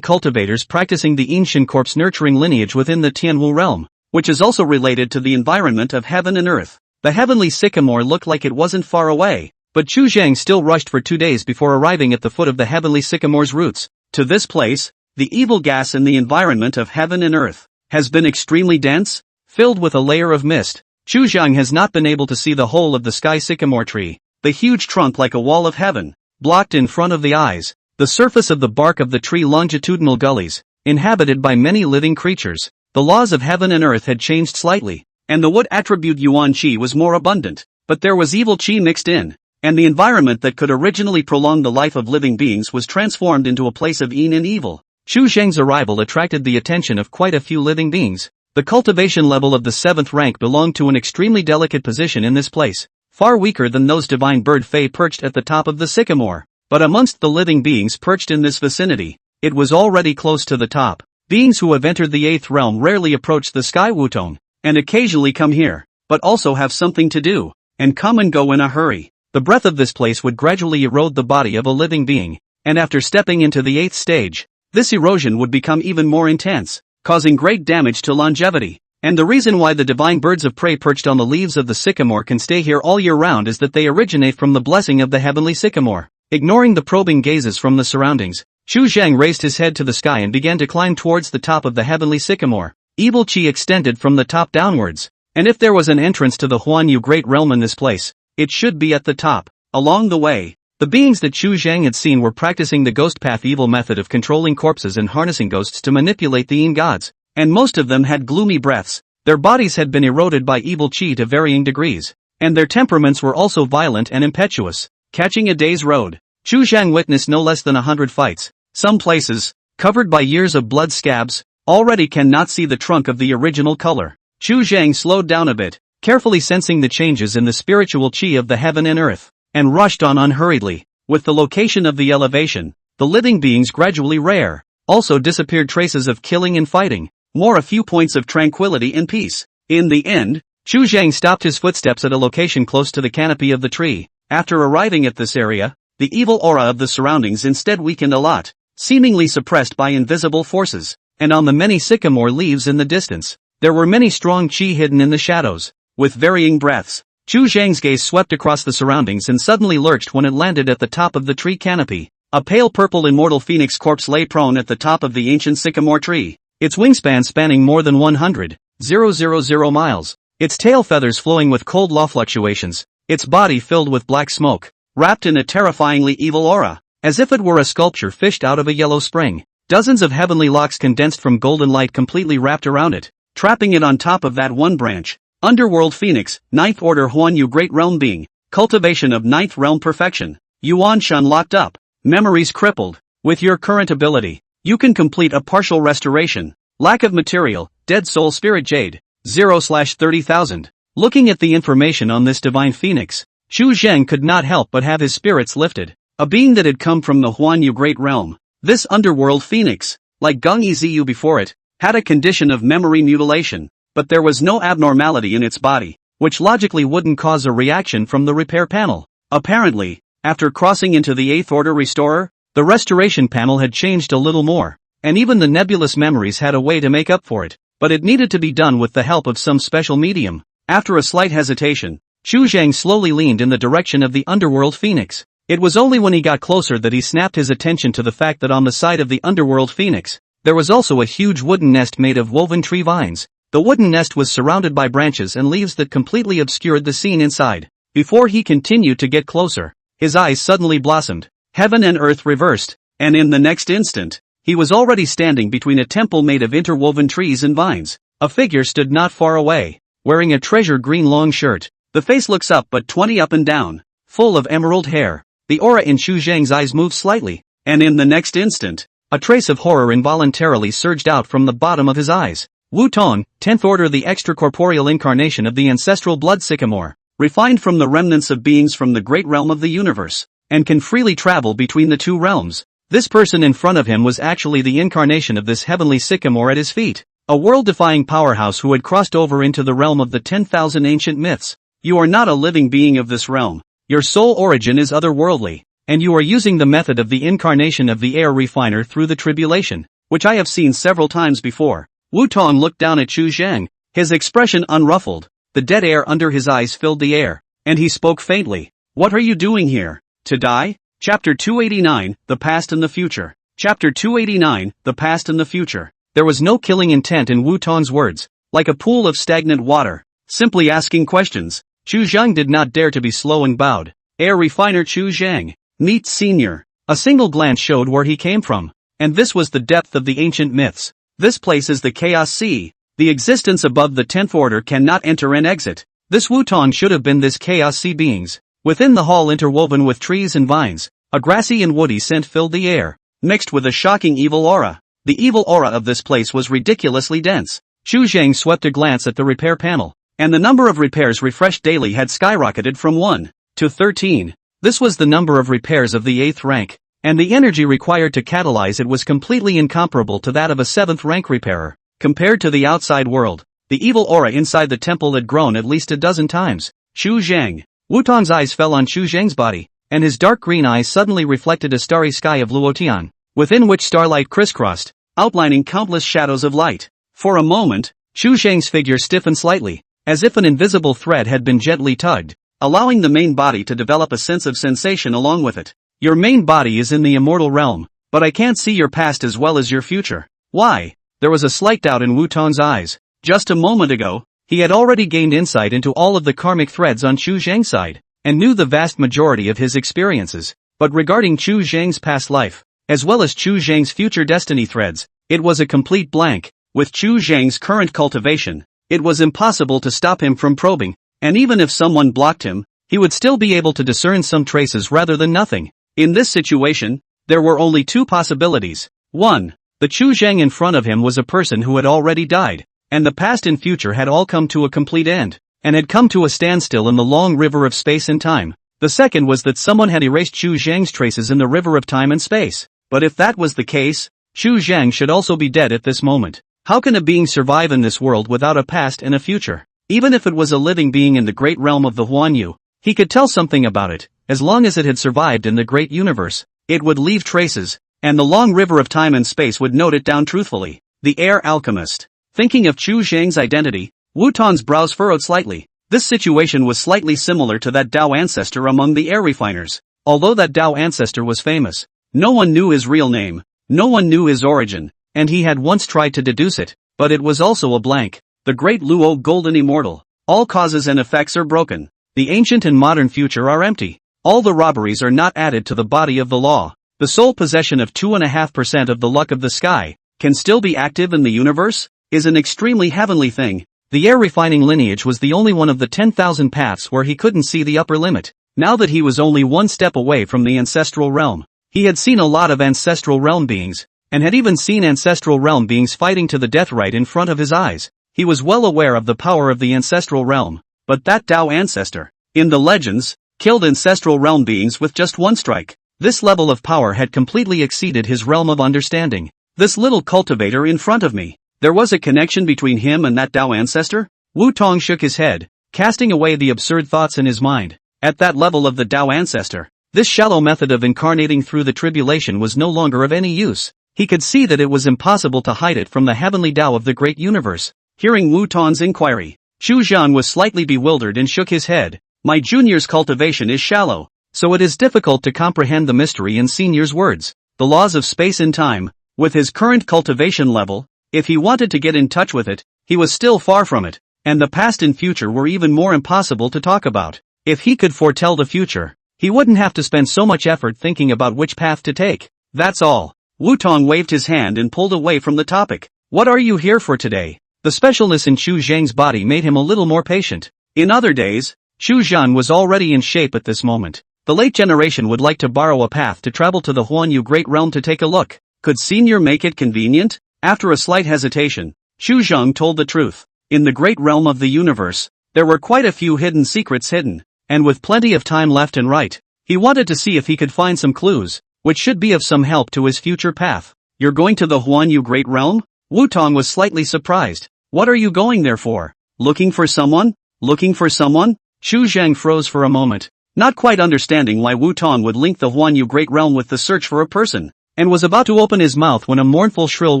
cultivators practicing the Yin Shin corpse nurturing lineage within the Tianwu realm, which is also related to the environment of heaven and earth. The heavenly sycamore looked like it wasn't far away, but Chu Zhang still rushed for 2 days before arriving at the foot of the heavenly sycamore's roots. To this place, the evil gas in the environment of heaven and earth has been extremely dense, filled with a layer of mist. Chu Zhang has not been able to see the whole of the sky sycamore tree, the huge trunk like a wall of heaven, blocked in front of the eyes, the surface of the bark of the tree longitudinal gullies, inhabited by many living creatures. The laws of heaven and earth had changed slightly, and the wood attribute yuan qi was more abundant, but there was evil qi mixed in, and the environment that could originally prolong the life of living beings was transformed into a place of yin and evil. Chu Zhang's arrival attracted the attention of quite a few living beings. The cultivation level of the 7th rank belonged to an extremely delicate position in this place, far weaker than those divine bird fae perched at the top of the sycamore. But amongst the living beings perched in this vicinity, it was already close to the top. Beings who have entered the 8th realm rarely approach the sky wutong, and occasionally come here, but also have something to do, and come and go in a hurry. The breath of this place would gradually erode the body of a living being, and after stepping into the 8th stage, this erosion would become even more intense, causing great damage to longevity. And the reason why the divine birds of prey perched on the leaves of the sycamore can stay here all year round is that they originate from the blessing of the heavenly sycamore. Ignoring the probing gazes from the surroundings, Chu Zhang raised his head to the sky and began to climb towards the top of the heavenly sycamore. Evil qi extended from the top downwards, and if there was an entrance to the Huanyu Great Realm in this place, it should be at the top. Along the way, the beings that Chu Zhang had seen were practicing the ghost path evil method of controlling corpses and harnessing ghosts to manipulate the Yin gods, and most of them had gloomy breaths. Their bodies had been eroded by evil qi to varying degrees, and their temperaments were also violent and impetuous. Catching a day's road, Chu Zhang witnessed no less than 100 fights. Some places, covered by years of blood scabs, already cannot see the trunk of the original color. Chu Zhang slowed down a bit, carefully sensing the changes in the spiritual qi of the heaven and earth, and rushed on unhurriedly. With the location of the elevation, the living beings gradually rare, also disappeared traces of killing and fighting, more a few points of tranquility and peace. In the end, Chu Zhang stopped his footsteps at a location close to the canopy of the tree. After arriving at this area, the evil aura of the surroundings instead weakened a lot, seemingly suppressed by invisible forces, and on the many sycamore leaves in the distance, there were many strong qi hidden in the shadows. With varying breaths, Chu Zhang's gaze swept across the surroundings and suddenly lurched when it landed at the top of the tree canopy. A pale purple immortal phoenix corpse lay prone at the top of the ancient sycamore tree, its wingspan spanning more than 100,000 miles, its tail feathers flowing with cold law fluctuations, its body filled with black smoke, wrapped in a terrifyingly evil aura, as if it were a sculpture fished out of a yellow spring. Dozens of heavenly locks condensed from golden light completely wrapped around it, trapping it on top of that one branch. Underworld Phoenix, 9th Order Huanyu Great Realm Being, cultivation of 9th Realm Perfection, Yuan Shan locked up, memories crippled. With your current ability, you can complete a partial restoration. Lack of material, Dead Soul Spirit Jade, 0/30,000. Looking at the information on this divine phoenix, Chu Zhang could not help but have his spirits lifted. A being that had come from the Huanyu Great Realm, this underworld phoenix, like Geng Yiziyu before it, had a condition of memory mutilation, but there was no abnormality in its body, which logically wouldn't cause a reaction from the repair panel. Apparently, After crossing into the 8th Order Restorer, the restoration panel had changed a little more, and even the nebulous memories had a way to make up for it, but it needed to be done with the help of some special medium. After a slight hesitation, Chu Zhang slowly leaned in the direction of the underworld phoenix. It was only when he got closer that he snapped his attention to the fact that on the side of the underworld phoenix, there was also a huge wooden nest made of woven tree vines. The wooden nest was surrounded by branches and leaves that completely obscured the scene inside. Before he continued to get closer, his eyes suddenly blossomed. Heaven and earth reversed, and in the next instant, he was already standing between a temple made of interwoven trees and vines. A figure stood not far away, wearing a treasure green long shirt. The face looks up but 20 up and down, full of emerald hair. The aura in Chu Zhang's eyes moved slightly, and in the next instant, a trace of horror involuntarily surged out from the bottom of his eyes. Wu Tong, 10th Order, the extracorporeal incarnation of the ancestral blood sycamore, refined from the remnants of beings from the great realm of the universe, and can freely travel between the two realms. This person in front of him was actually the incarnation of this heavenly sycamore at his feet, a world-defying powerhouse who had crossed over into the realm of the 10,000 ancient myths. You are not a living being of this realm. Your soul origin is otherworldly, and you are using the method of the incarnation of the air refiner through the tribulation, which I have seen several times before. Wu Tong looked down at Chu Zhang, his expression unruffled. The dead air under his eyes filled the air, and he spoke faintly. What are you doing here? To die? Chapter 289, The Past and the Future. Chapter 289, The Past and the Future. There was no killing intent in Wu Tong's words, like a pool of stagnant water, simply asking questions. Chu Zhang did not dare to be slow and bowed. Air refiner Chu Zhang. Meet Senior. A single glance showed where he came from, and this was the depth of the ancient myths. This place is the Chaos Sea. The existence above the 10th Order cannot enter and exit. This Wu Tong should have been this Chaos Sea beings. Within the hall interwoven with trees and vines, a grassy and woody scent filled the air, mixed with a shocking evil aura. The evil aura of this place was ridiculously dense. Chu Zhang swept a glance at the repair panel, and the number of repairs refreshed daily had skyrocketed from 1 to 13. This was the number of repairs of the 8th rank, and the energy required to catalyze it was completely incomparable to that of a 7th rank repairer. Compared to the outside world, the evil aura inside the temple had grown at least a dozen times. Chu Zhang. Wu Tong's eyes fell on Chu Zhang's body, and his dark green eyes suddenly reflected a starry sky of Luotian, within which starlight crisscrossed, outlining countless shadows of light. For a moment, Chu Zhang's figure stiffened slightly, as if an invisible thread had been gently tugged, allowing the main body to develop a sense of sensation along with it. Your main body is in the immortal realm, but I can't see your past as well as your future. Why? There was a slight doubt in Wu Tong's eyes. Just a moment ago, he had already gained insight into all of the karmic threads on Chu Zhang's side, and knew the vast majority of his experiences. But regarding Chu Zhang's past life, as well as Chu Zhang's future destiny threads, it was a complete blank. With Chu Zhang's current cultivation, it was impossible to stop him from probing, and even if someone blocked him, he would still be able to discern some traces rather than nothing. In this situation, there were only two possibilities. 1. The Chu Zhang in front of him was a person who had already died, and the past and future had all come to a complete end, and had come to a standstill in the long river of space and time. The second was that someone had erased Chu Zhang's traces in the river of time and space. But if that was the case, Chu Zhang should also be dead at this moment. How can a being survive in this world without a past and a future? Even if it was a living being in the great realm of the Huanyu, he could tell something about it. As long as it had survived in the great universe, it would leave traces, and the long river of time and space would note it down truthfully. The Air Alchemist. Thinking of Chu Zhang's identity, Wu Tong's brows furrowed slightly. This situation was slightly similar to that Dao ancestor among the air refiners. Although that Dao ancestor was famous, no one knew his real name, no one knew his origin, and he had once tried to deduce it, but it was also a blank. The great Luo Golden Immortal. All causes and effects are broken. The ancient and modern future are empty. All the robberies are not added to the body of the law. The sole possession of 2.5% of the luck of the sky can still be active in the universe, is an extremely heavenly thing. The air refining lineage was the only one of the 10,000 paths where he couldn't see the upper limit. Now that he was only one step away from the ancestral realm, he had seen a lot of ancestral realm beings, and had even seen ancestral realm beings fighting to the death right in front of his eyes. He was well aware of the power of the ancestral realm, but that Dao ancestor, in the legends, killed ancestral realm beings with just one strike. This level of power had completely exceeded his realm of understanding. This little cultivator in front of me. There was a connection between him and that Dao ancestor? Wu Tong shook his head, casting away the absurd thoughts in his mind. At that level of the Dao ancestor, This shallow method of incarnating through the tribulation was no longer of any use. He could see that it was impossible to hide it from the heavenly Tao of the great universe. Hearing Wu Tong's inquiry, Xu Zhan was slightly bewildered and shook his head. My junior's cultivation is shallow, so it is difficult to comprehend the mystery in senior's words. The laws of space and time, with his current cultivation level, if he wanted to get in touch with it, he was still far from it, and the past and future were even more impossible to talk about. If he could foretell the future, he wouldn't have to spend so much effort thinking about which path to take. That's all. Wu Tong waved his hand and pulled away from the topic. What are you here for today? The specialness in Xu Zhang's body made him a little more patient. In other days, Xu Zhan was already in shape at this moment. The late generation would like to borrow a path to travel to the Huanyu Great Realm to take a look. Could senior make it convenient? After a slight hesitation, Xu Zhang told the truth. In the great realm of the universe, there were quite a few hidden secrets hidden, and with plenty of time left and right, he wanted to see if he could find some clues, which should be of some help to his future path. You're going to the Huanyu Great Realm? Wu Tong was slightly surprised. What are you going there for? Looking for someone? Looking for someone? Xu Zhang froze for a moment, not quite understanding why Wu Tong would link the Huanyu Great Realm with the search for a person, and was about to open his mouth when a mournful shrill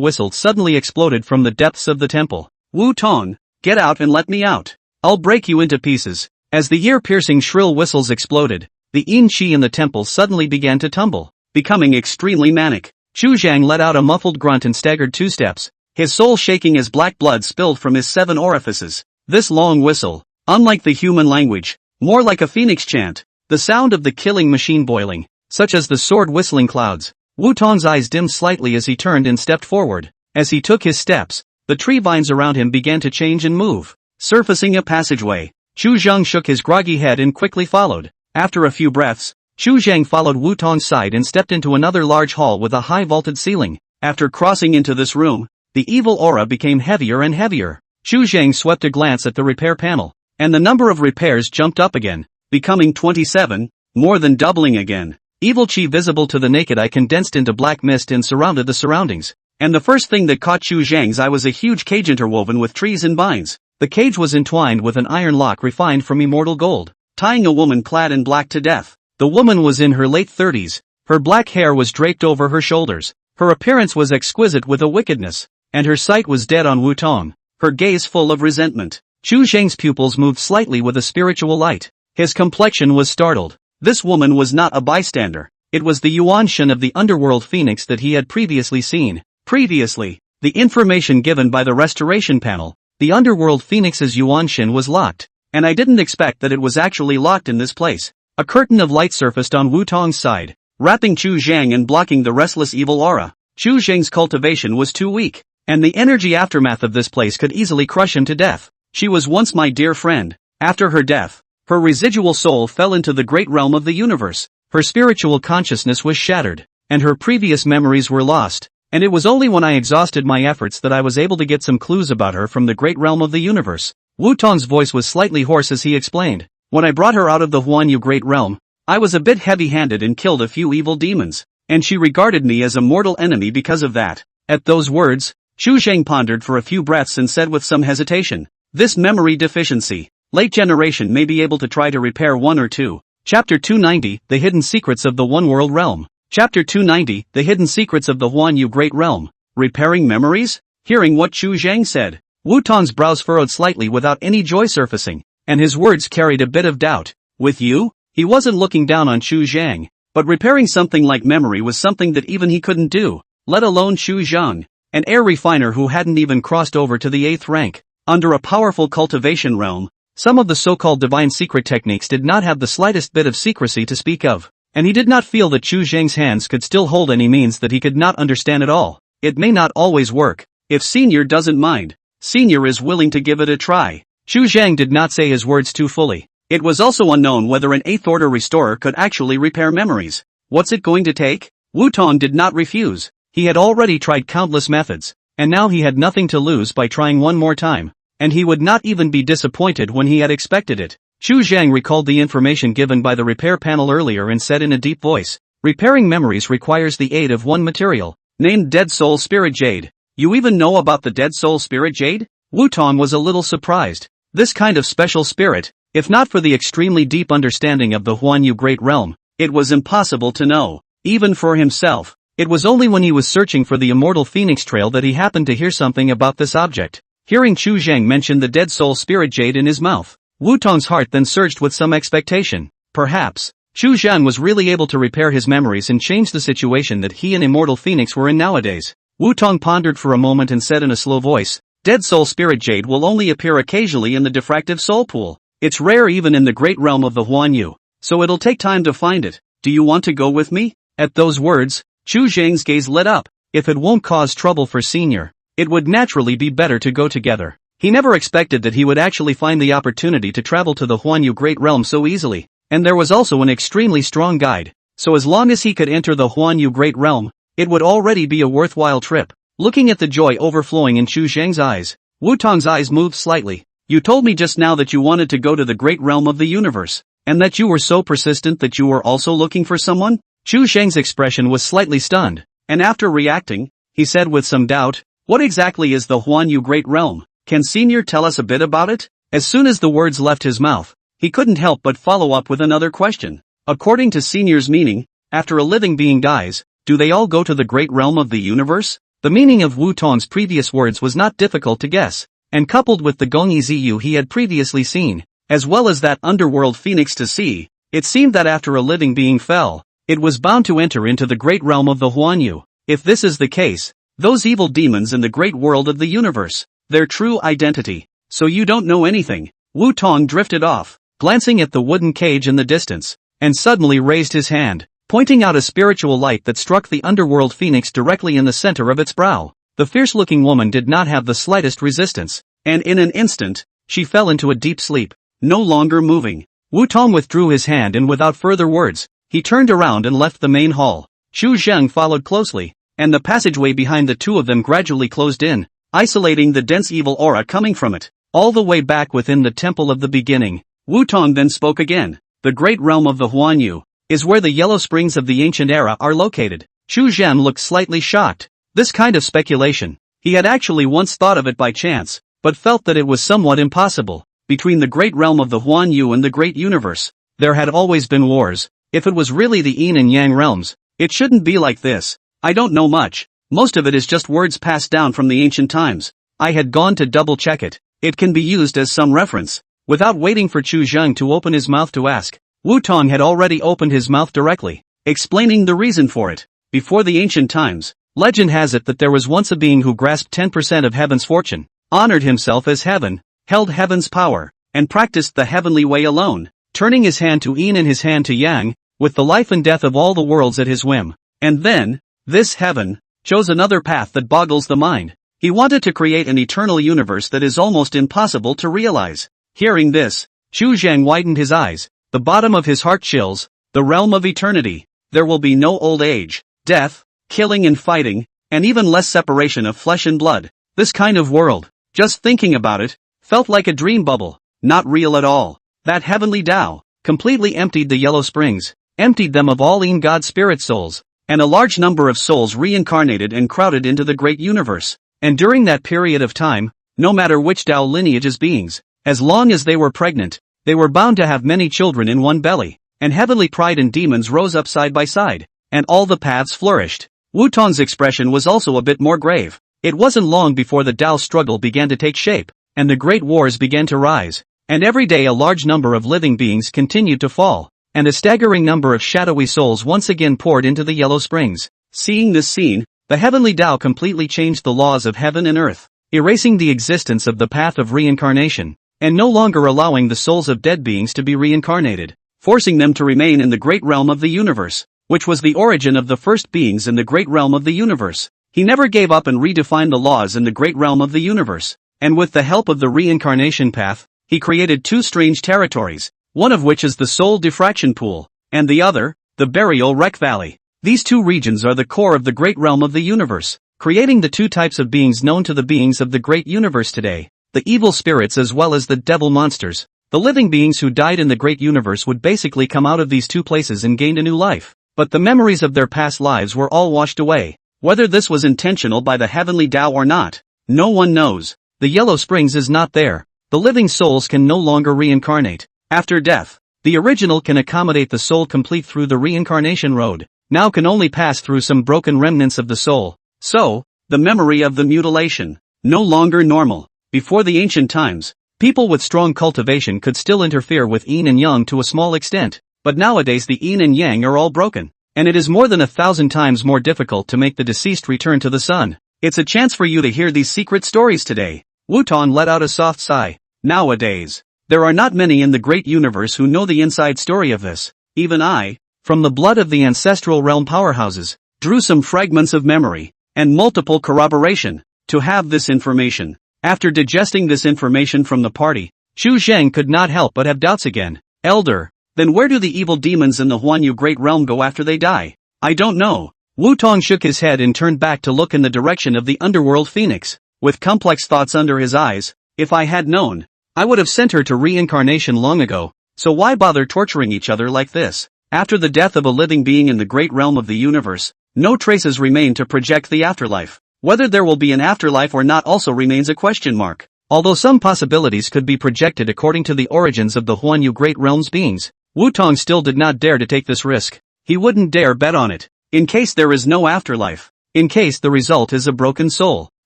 whistle suddenly exploded from the depths of the temple. Wu Tong, get out and let me out. I'll break you into pieces. As the ear-piercing shrill whistles exploded, the yin qi in the temple suddenly began to tumble, becoming extremely manic. Xu Zhang let out a muffled grunt and staggered 2 steps, his soul shaking as black blood spilled from his 7 orifices. This long whistle, unlike the human language, more like a phoenix chant, the sound of the killing machine boiling, such as the sword whistling clouds. Wu Tong's eyes dimmed slightly as he turned and stepped forward. As he took his steps, the tree vines around him began to change and move, surfacing a passageway. Xu Zhang shook his groggy head and quickly followed. After a few breaths, Xu Zhang followed Wu Tong's side and stepped into another large hall with a high vaulted ceiling. After crossing into this room, the evil aura became heavier and heavier. Xu Zhang swept a glance at the repair panel, and the number of repairs jumped up again, becoming 27, more than doubling again. Evil chi visible to the naked eye condensed into black mist and surrounded the surroundings. And the first thing that caught Xu Zhang's eye was a huge cage interwoven with trees and vines. The cage was entwined with an iron lock refined from immortal gold, tying a woman clad in black to death. The woman was in her late 30s, her black hair was draped over her shoulders, her appearance was exquisite with a wickedness, and her sight was dead on Wu Tong, her gaze full of resentment. Xu Zhang's pupils moved slightly with a spiritual light. His complexion was startled. This woman was not a bystander. It was the Yuan Shen of the underworld phoenix that he had previously seen. Previously, the information given by the restoration panel, the underworld phoenix's Yuan Shen was locked, and I didn't expect that it was actually locked in this place. A curtain of light surfaced on Wu Tong's side, wrapping Xu Zhang and blocking the restless evil aura. Xu Zhang's cultivation was too weak, and the energy aftermath of this place could easily crush him to death. She was once my dear friend. After her death, her residual soul fell into the great realm of the universe. Her spiritual consciousness was shattered, and her previous memories were lost. And it was only when I exhausted my efforts that I was able to get some clues about her from the great realm of the universe. Wu Tong's voice was slightly hoarse as he explained. When I brought her out of the Huanyu Great Realm, I was a bit heavy-handed and killed a few evil demons, and she regarded me as a mortal enemy because of that. At those words, Xu Zhang pondered for a few breaths and said with some hesitation, this memory deficiency, late generation may be able to try to repair 1 or 2. Chapter 290, The Hidden Secrets of the One World Realm. Chapter 290, The Hidden Secrets of the Huanyu Great Realm. Repairing memories? Hearing what Xu Zhang said, Wu Tong's brows furrowed slightly without any joy surfacing, and his words carried a bit of doubt. With you? He wasn't looking down on Xu Zhang, but repairing something like memory was something that even he couldn't do, let alone Xu Zhang, an air refiner who hadn't even crossed over to the 8th rank. Under a powerful cultivation realm, some of the so-called divine secret techniques did not have the slightest bit of secrecy to speak of. And he did not feel that Xu Zhang's hands could still hold any means that he could not understand at all. It may not always work. If Senior doesn't mind, Senior is willing to give it a try. Xu Zhang did not say his words too fully. It was also unknown whether an 8th order restorer could actually repair memories. What's it going to take? Wu Tong did not refuse. He had already tried countless methods, and now he had nothing to lose by trying one more time. And he would not even be disappointed when he had expected it. Xu Zhang recalled the information given by the repair panel earlier and said in a deep voice, repairing memories requires the aid of one material, named Dead Soul Spirit Jade. You even know about the Dead Soul Spirit Jade? Wu Tong was a little surprised. This kind of special spirit, if not for the extremely deep understanding of the Huanyu Great Realm, It was impossible to know, even for himself. It was only when he was searching for the immortal phoenix trail that he happened to hear something about this object. Hearing Chu Zhang mention the dead soul spirit jade in his mouth, Wu Tong's heart then surged with some expectation. Perhaps Chu Zhang was really able to repair his memories and change the situation that he and immortal phoenix were in nowadays. Wu Tong pondered for a moment and said in a slow voice, "Dead soul spirit jade will only appear occasionally in the diffractive soul pool. It's rare even in the great realm of the Huanyu, so it'll take time to find it. Do you want to go with me?" At those words, Chu Zhang's gaze lit up. If it won't cause trouble for Senior, it would naturally be better to go together. He never expected that he would actually find the opportunity to travel to the Huanyu Great Realm so easily, and there was also an extremely strong guide, so as long as he could enter the Huanyu Great Realm, it would already be a worthwhile trip. Looking at the joy overflowing in Chu Zhang's eyes, Wu Tong's eyes moved slightly. "You told me just now that you wanted to go to the great realm of the universe, and that you were so persistent that you were also looking for someone?" Chu Zhang's expression was slightly stunned, and after reacting, he said with some doubt, "What exactly is the Huanyu Great Realm? Can Senior tell us a bit about it?" As soon as the words left his mouth, he couldn't help but follow up with another question. According to Senior's meaning, after a living being dies, do they all go to the great realm of the universe? The meaning of Wu Tong's previous words was not difficult to guess, and coupled with the Gongyi Ziyu he had previously seen, as well as that underworld phoenix to see, it seemed that after a living being fell, it was bound to enter into the great realm of the Huanyu. If this is the case, those evil demons in the great world of the universe, their true identity. So you don't know anything. Wu Tong drifted off, glancing at the wooden cage in the distance, and suddenly raised his hand, pointing out a spiritual light that struck the underworld phoenix directly in the center of its brow. The fierce-looking woman did not have the slightest resistance, and in an instant, she fell into a deep sleep, no longer moving. Wu Tong withdrew his hand and without further words, he turned around and left the main hall. Chu Zhang followed closely, and the passageway behind the two of them gradually closed in, isolating the dense evil aura coming from it. All the way back within the temple of the beginning, Wu Tong then spoke again. "The great realm of the Huanyu is where the yellow springs of the ancient era are located." Chu Zhang looked slightly shocked. This kind of speculation, he had actually once thought of it by chance, but felt that it was somewhat impossible. Between the great realm of the Huanyu and the great universe, there had always been wars. If it was really the yin and yang realms, it shouldn't be like this. "I don't know much. Most of it is just words passed down from the ancient times. I had gone to double check it. It can be used as some reference." Without waiting for Chu Zhang to open his mouth to ask, Wu Tong had already opened his mouth directly, explaining the reason for it. Before the ancient times, legend has it that there was once a being who grasped 10% of heaven's fortune, honored himself as heaven, held heaven's power, and practiced the heavenly way alone, turning his hand to yin and his hand to yang, with the life and death of all the worlds at his whim. And then, this heaven, chose another path that boggles the mind. He wanted to create an eternal universe that is almost impossible to realize. Hearing this, Chu Zhang widened his eyes, the bottom of his heart chills. The realm of eternity. There will be no old age, death, killing and fighting, and even less separation of flesh and blood. This kind of world, just thinking about it, felt like a dream bubble, not real at all. That heavenly Tao completely emptied the yellow springs, emptied them of all in God spirit souls, and a large number of souls reincarnated and crowded into the great universe. And during that period of time, no matter which Tao lineage's beings, as long as they were pregnant, they were bound to have many children in one belly, and heavenly pride and demons rose up side by side, and all the paths flourished. Wu Tong's expression was also a bit more grave. It wasn't long before the Tao struggle began to take shape, and the great wars began to rise, and every day a large number of living beings continued to fall, and a staggering number of shadowy souls once again poured into the yellow springs. Seeing this scene, the heavenly Tao completely changed the laws of heaven and earth, erasing the existence of the path of reincarnation, and no longer allowing the souls of dead beings to be reincarnated, forcing them to remain in the great realm of the universe, which was the origin of the first beings in the great realm of the universe. He never gave up and redefined the laws in the great realm of the universe, and with the help of the reincarnation path, he created two strange territories, one of which is the soul diffraction pool, and the other, the burial wreck valley. These two regions are the core of the great realm of the universe, creating the two types of beings known to the beings of the great universe today. The evil spirits as well as the devil monsters. The living beings who died in the great universe would basically come out of these two places and gained a new life, but the memories of their past lives were all washed away. Whether this was intentional by the heavenly Tao or not, no one knows. The yellow springs is not there. The living souls can no longer reincarnate. After death, The original can accommodate the soul complete through the reincarnation road, now can only pass through some broken remnants of the soul. So, the memory of the mutilation, no longer normal. Before the ancient times, people with strong cultivation could still interfere with yin and yang to a small extent, but nowadays the yin and yang are all broken, and it is more than 1,000 times more difficult to make the deceased return to the sun. It's a chance for you to hear these secret stories today. Wutan let out a soft sigh. Nowadays, there are not many in the great universe who know the inside story of this. Even I, from the blood of the ancestral realm powerhouses, drew some fragments of memory, and multiple corroboration, to have this information. After digesting this information from the party, Chu Zheng could not help but have doubts again. Elder, then where do the evil demons in the Huanyu Great Realm go after they die? I don't know. Wu Tong shook his head and turned back to look in the direction of the underworld phoenix, with complex thoughts under his eyes. If I had known, I would have sent her to reincarnation long ago, so why bother torturing each other like this? After the death of a living being in the great realm of the universe, no traces remain to project the afterlife. Whether there will be an afterlife or not also remains a question mark. Although some possibilities could be projected according to the origins of the Huanyu Great Realm's beings, Wu Tong still did not dare to take this risk. He wouldn't dare bet on it. In case there is no afterlife. In case the result is a broken soul.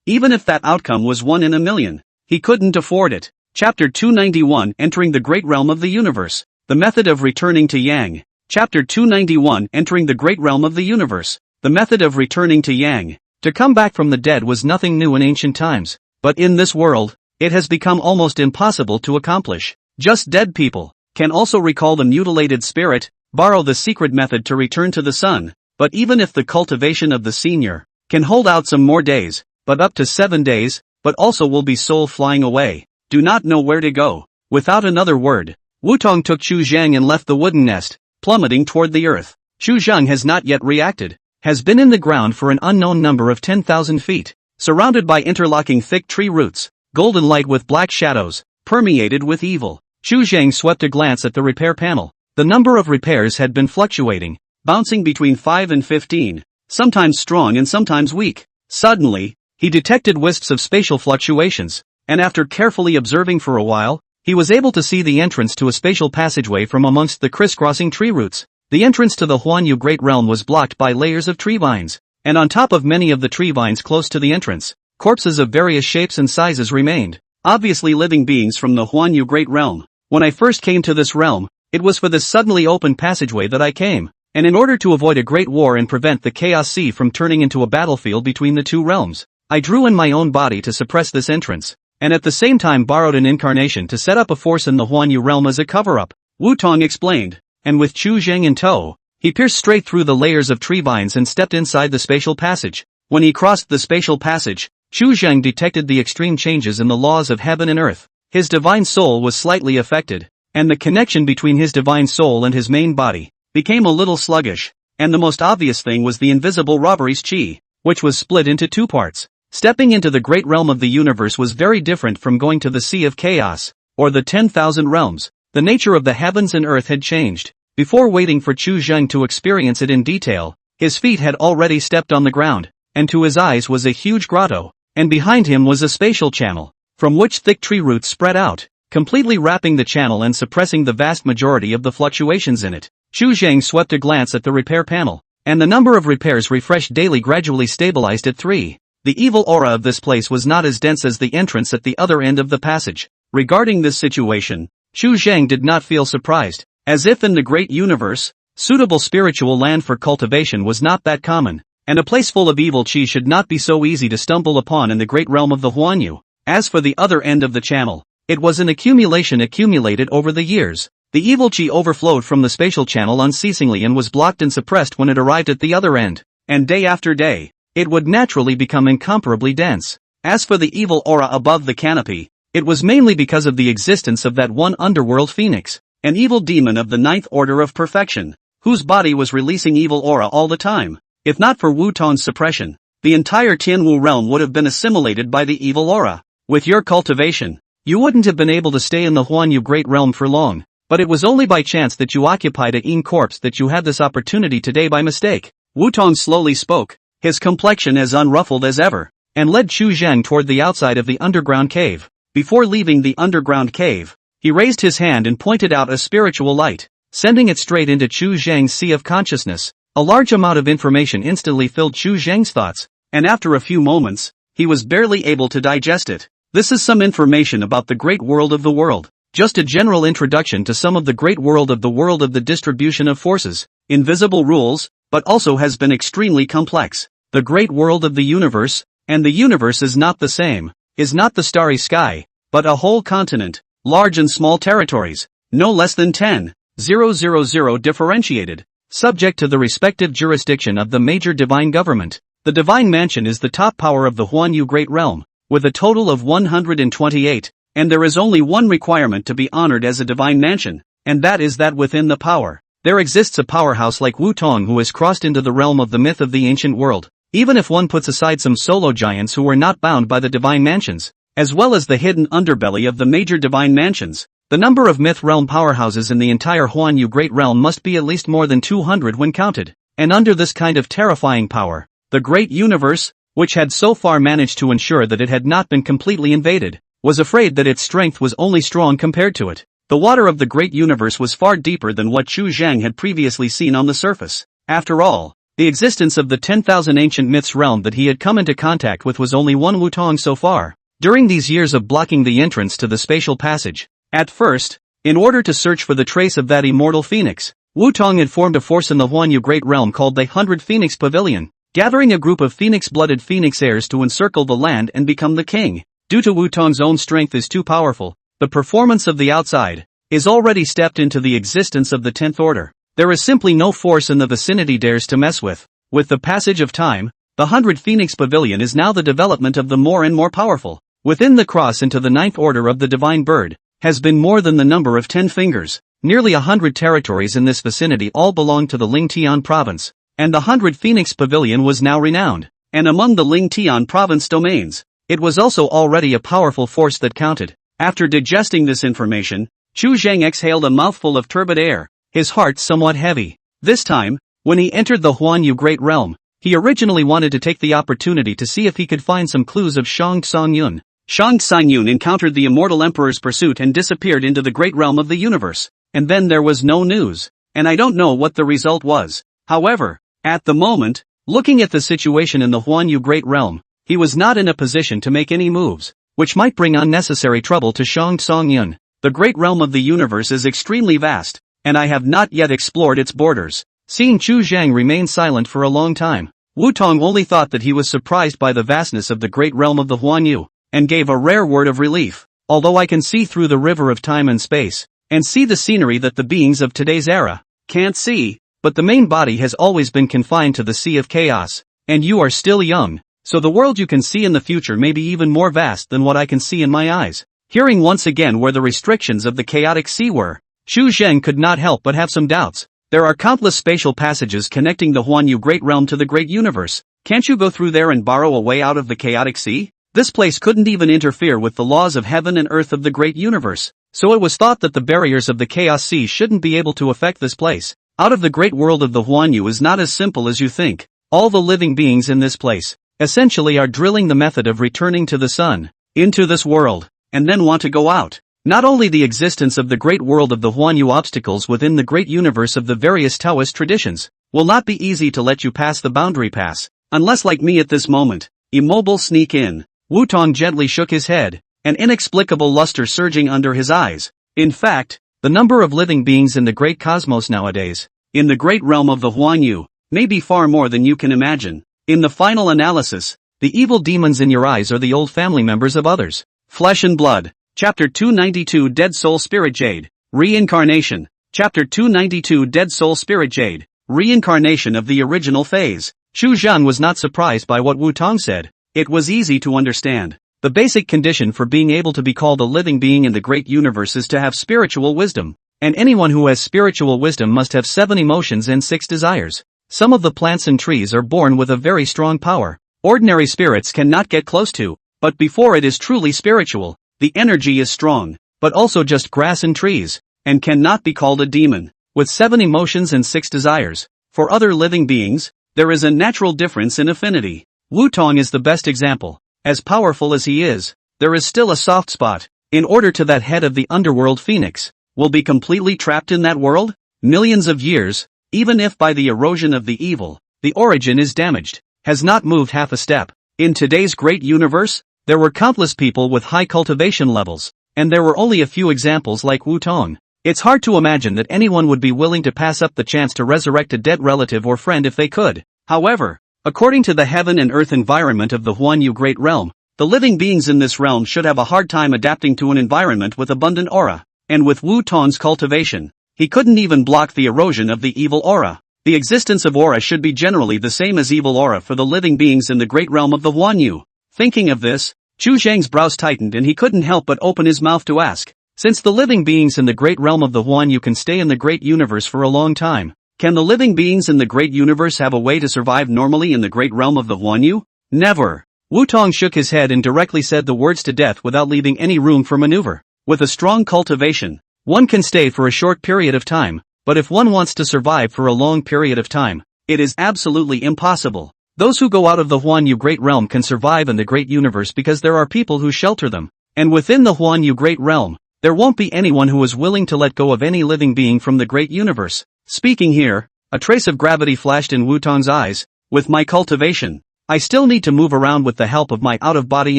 Even if that outcome was 1 in a million. He couldn't afford it. Chapter 291 Entering the Great Realm of the Universe. The Method of Returning to Yang. Chapter 291 Entering the Great Realm of the Universe. The Method of Returning to Yang. To come back from the dead was nothing new in ancient times. But in this world, it has become almost impossible to accomplish. Just dead people can also recall the mutilated spirit, borrow the secret method to return to the sun. But even if the cultivation of the senior can hold out some more days, but up to 7 days, but also will be soul flying away, do not know where to go. Without another word, Wu Tong took Chu Zhang and left the wooden nest, plummeting toward the earth. Chu Zhang has not yet reacted, has been in the ground for an unknown number of 10,000 feet, surrounded by interlocking thick tree roots, golden light with black shadows, permeated with evil. Chu Zhang swept a glance at the repair panel. The number of repairs had been fluctuating, bouncing between 5 and 15, sometimes strong and sometimes weak. Suddenly, he detected wisps of spatial fluctuations, and after carefully observing for a while, he was able to see the entrance to a spatial passageway from amongst the crisscrossing tree roots. The entrance to the Huanyu Great Realm was blocked by layers of tree vines, and on top of many of the tree vines close to the entrance, corpses of various shapes and sizes remained, obviously living beings from the Huanyu Great Realm. When I first came to this realm, it was for this suddenly opened passageway that I came, and in order to avoid a great war and prevent the Chaos Sea from turning into a battlefield between the two realms, I drew in my own body to suppress this entrance, and at the same time borrowed an incarnation to set up a force in the Huanyu realm as a cover-up, Wu Tong explained, and with Chu Zheng in tow, he pierced straight through the layers of tree vines and stepped inside the spatial passage. When he crossed the spatial passage, Chu Zheng detected the extreme changes in the laws of heaven and earth. His divine soul was slightly affected, and the connection between his divine soul and his main body became a little sluggish, and the most obvious thing was the invisible robbery's chi, which was split into 2 parts. Stepping into the great realm of the universe was very different from going to the Sea of Chaos, or the 10,000 realms. The nature of the heavens and earth had changed. Before waiting for Chu Zheng to experience it in detail, his feet had already stepped on the ground, and to his eyes was a huge grotto, and behind him was a spatial channel, from which thick tree roots spread out, completely wrapping the channel and suppressing the vast majority of the fluctuations in it. Chu Zheng swept a glance at the repair panel, and the number of repairs refreshed daily gradually stabilized at 3. The evil aura of this place was not as dense as the entrance at the other end of the passage. Regarding this situation, Chu Zheng did not feel surprised, as if in the great universe, suitable spiritual land for cultivation was not that common, and a place full of evil chi should not be so easy to stumble upon in the great realm of the Huanyu. As for the other end of the channel, it was an accumulation accumulated over the years. The evil chi overflowed from the spatial channel unceasingly and was blocked and suppressed when it arrived at the other end, and day after day, it would naturally become incomparably dense. As for the evil aura above the canopy, it was mainly because of the existence of that one underworld phoenix, an evil demon of the 9th order of perfection, whose body was releasing evil aura all the time. If not for Wu Tong's suppression, the entire Tianwu realm would have been assimilated by the evil aura. With your cultivation, you wouldn't have been able to stay in the Huanyu Great Realm for long, but it was only by chance that you occupied a yin corpse that you had this opportunity today by mistake. Wu Tong slowly spoke, his complexion as unruffled as ever, and led Chu Zheng toward the outside of the underground cave. Before leaving the underground cave, He raised his hand and pointed out a spiritual light, sending it straight into Chu Zhang's sea of consciousness. A large amount of information instantly filled Chu Zhang's thoughts, and after a few moments, he was barely able to digest it. This is some information about the great world of the world. Just a general introduction to some of the great world of the distribution of forces, invisible rules, but also has been extremely complex. The great world of the universe, and the universe is not the same, is not the starry sky, but a whole continent, large and small territories, no less than 10,000 differentiated, subject to the respective jurisdiction of the major divine government. The divine mansion is the top power of the Huanyu Great Realm, with a total of 128, and there is only one requirement to be honored as a divine mansion, and that is that within the power, there exists a powerhouse like Wu Tong who has crossed into the realm of the myth of the ancient world. Even if one puts aside some solo giants who were not bound by the divine mansions, as well as the hidden underbelly of the major divine mansions, the number of myth realm powerhouses in the entire Huanyu Great Realm must be at least more than 200 when counted. And under this kind of terrifying power, the great universe, which had so far managed to ensure that it had not been completely invaded, was afraid that its strength was only strong compared to it. The water of the great universe was far deeper than what Chu Zhang had previously seen on the surface. After all, the existence of the 10,000 ancient myths realm that he had come into contact with was only one Wutong so far, during these years of blocking the entrance to the spatial passage. At first, in order to search for the trace of that immortal phoenix, Wutong had formed a force in the Huanyu Great Realm called the 100 Phoenix Pavilion, gathering a group of phoenix-blooded phoenix heirs to encircle the land and become the king. Due to Wutong's own strength is too powerful, the performance of the outside is already stepped into the existence of the 10th order. There is simply no force in the vicinity dares to mess with. With the passage of time, the 100 Phoenix Pavilion is now the development of the more and more powerful. Within the cross into the 9th order of the divine bird, has been more than the number of 10 fingers. Nearly 100 territories in this vicinity all belong to the Lingtian province, and the 100 Phoenix Pavilion was now renowned. And among the Lingtian province domains, it was also already a powerful force that counted. After digesting this information, Chu Zhang exhaled a mouthful of turbid air, his heart somewhat heavy. This time, when he entered the Huanyu Great Realm, he originally wanted to take the opportunity to see if he could find some clues of Shang Tsang-yun. Shang Tsang-yun encountered the immortal emperor's pursuit and disappeared into the great realm of the universe, and then there was no news, and I don't know what the result was. However, at the moment, looking at the situation in the Huanyu Great Realm, he was not in a position to make any moves, which might bring unnecessary trouble to Shang Tsang-yun. The great realm of the universe is extremely vast, and I have not yet explored its borders. Seeing Chu Zhang remain silent for a long time, Wutong only thought that he was surprised by the vastness of the great realm of the Huanyu, and gave a rare word of relief. Although I can see through the river of time and space, and see the scenery that the beings of today's era can't see, but the main body has always been confined to the sea of chaos, and you are still young, so the world you can see in the future may be even more vast than what I can see in my eyes. Hearing once again where the restrictions of the chaotic sea were, Chu Zhang could not help but have some doubts. There are countless spatial passages connecting the Huanyu Great Realm to the great universe. Can't you go through there and borrow a way out of the chaotic sea? This place couldn't even interfere with the laws of heaven and earth of the great universe, so it was thought that the barriers of the chaos sea shouldn't be able to affect this place. Out of the great world of the Huanyu is not as simple as you think. All the living beings in this place, essentially are drilling the method of returning to the sun, into this world, and then want to go out. Not only the existence of the great world of the Huanyu obstacles within the great universe of the various Taoist traditions, will not be easy to let you pass the boundary pass, unless like me at this moment, immobile sneak in. Wutong gently shook his head, an inexplicable luster surging under his eyes. In fact, the number of living beings in the great cosmos nowadays, in the great realm of the Huanyu, may be far more than you can imagine. In the final analysis, the evil demons in your eyes are the old family members of others. Flesh and Blood. Chapter 292 Dead Soul Spirit Jade. Reincarnation. Chapter 292 Dead Soul Spirit Jade. Reincarnation of the original phase. Chu Zhang was not surprised by what Wutong said. It was easy to understand. The basic condition for being able to be called a living being in the great universe is to have spiritual wisdom. And anyone who has spiritual wisdom must have 7 emotions and 6 desires. Some of the plants and trees are born with a very strong power. Ordinary spirits cannot get close to, but before it is truly spiritual, the energy is strong, but also just grass and trees, and cannot be called a demon. With 7 emotions and 6 desires, for other living beings, there is a natural difference in affinity. Wutong is the best example. As powerful as he is, there is still a soft spot. in order to that head of the underworld phoenix, will be completely trapped in that world? Millions of years, even if by the erosion of the evil, the origin is damaged, has not moved half a step. In today's great universe, there were countless people with high cultivation levels, and there were only a few examples like Wu Tong. It's hard to imagine that anyone would be willing to pass up the chance to resurrect a dead relative or friend if they could. However, according to the heaven and earth environment of the Huanyu Great Realm, the living beings in this realm should have a hard time adapting to an environment with abundant aura. And with Wu Tong's cultivation, he couldn't even block the erosion of the evil aura. The existence of aura should be generally the same as evil aura for the living beings in the great realm of the Huanyu. Thinking of this, Chu Zhang's brows tightened and he couldn't help but open his mouth to ask, since the living beings in the great realm of the Huanyu can stay in the great universe for a long time, can the living beings in the great universe have a way to survive normally in the great realm of the Huanyu? Never. Wu Tong shook his head and directly said the words to death without leaving any room for maneuver. With a strong cultivation, one can stay for a short period of time, but if one wants to survive for a long period of time, it is absolutely impossible. Those who go out of the Huanyu Great Realm can survive in the great universe because there are people who shelter them, and within the Huanyu Great Realm, there won't be anyone who is willing to let go of any living being from the great universe. Speaking here, a trace of gravity flashed in Wu Tong's eyes. With my cultivation, I still need to move around with the help of my out-of-body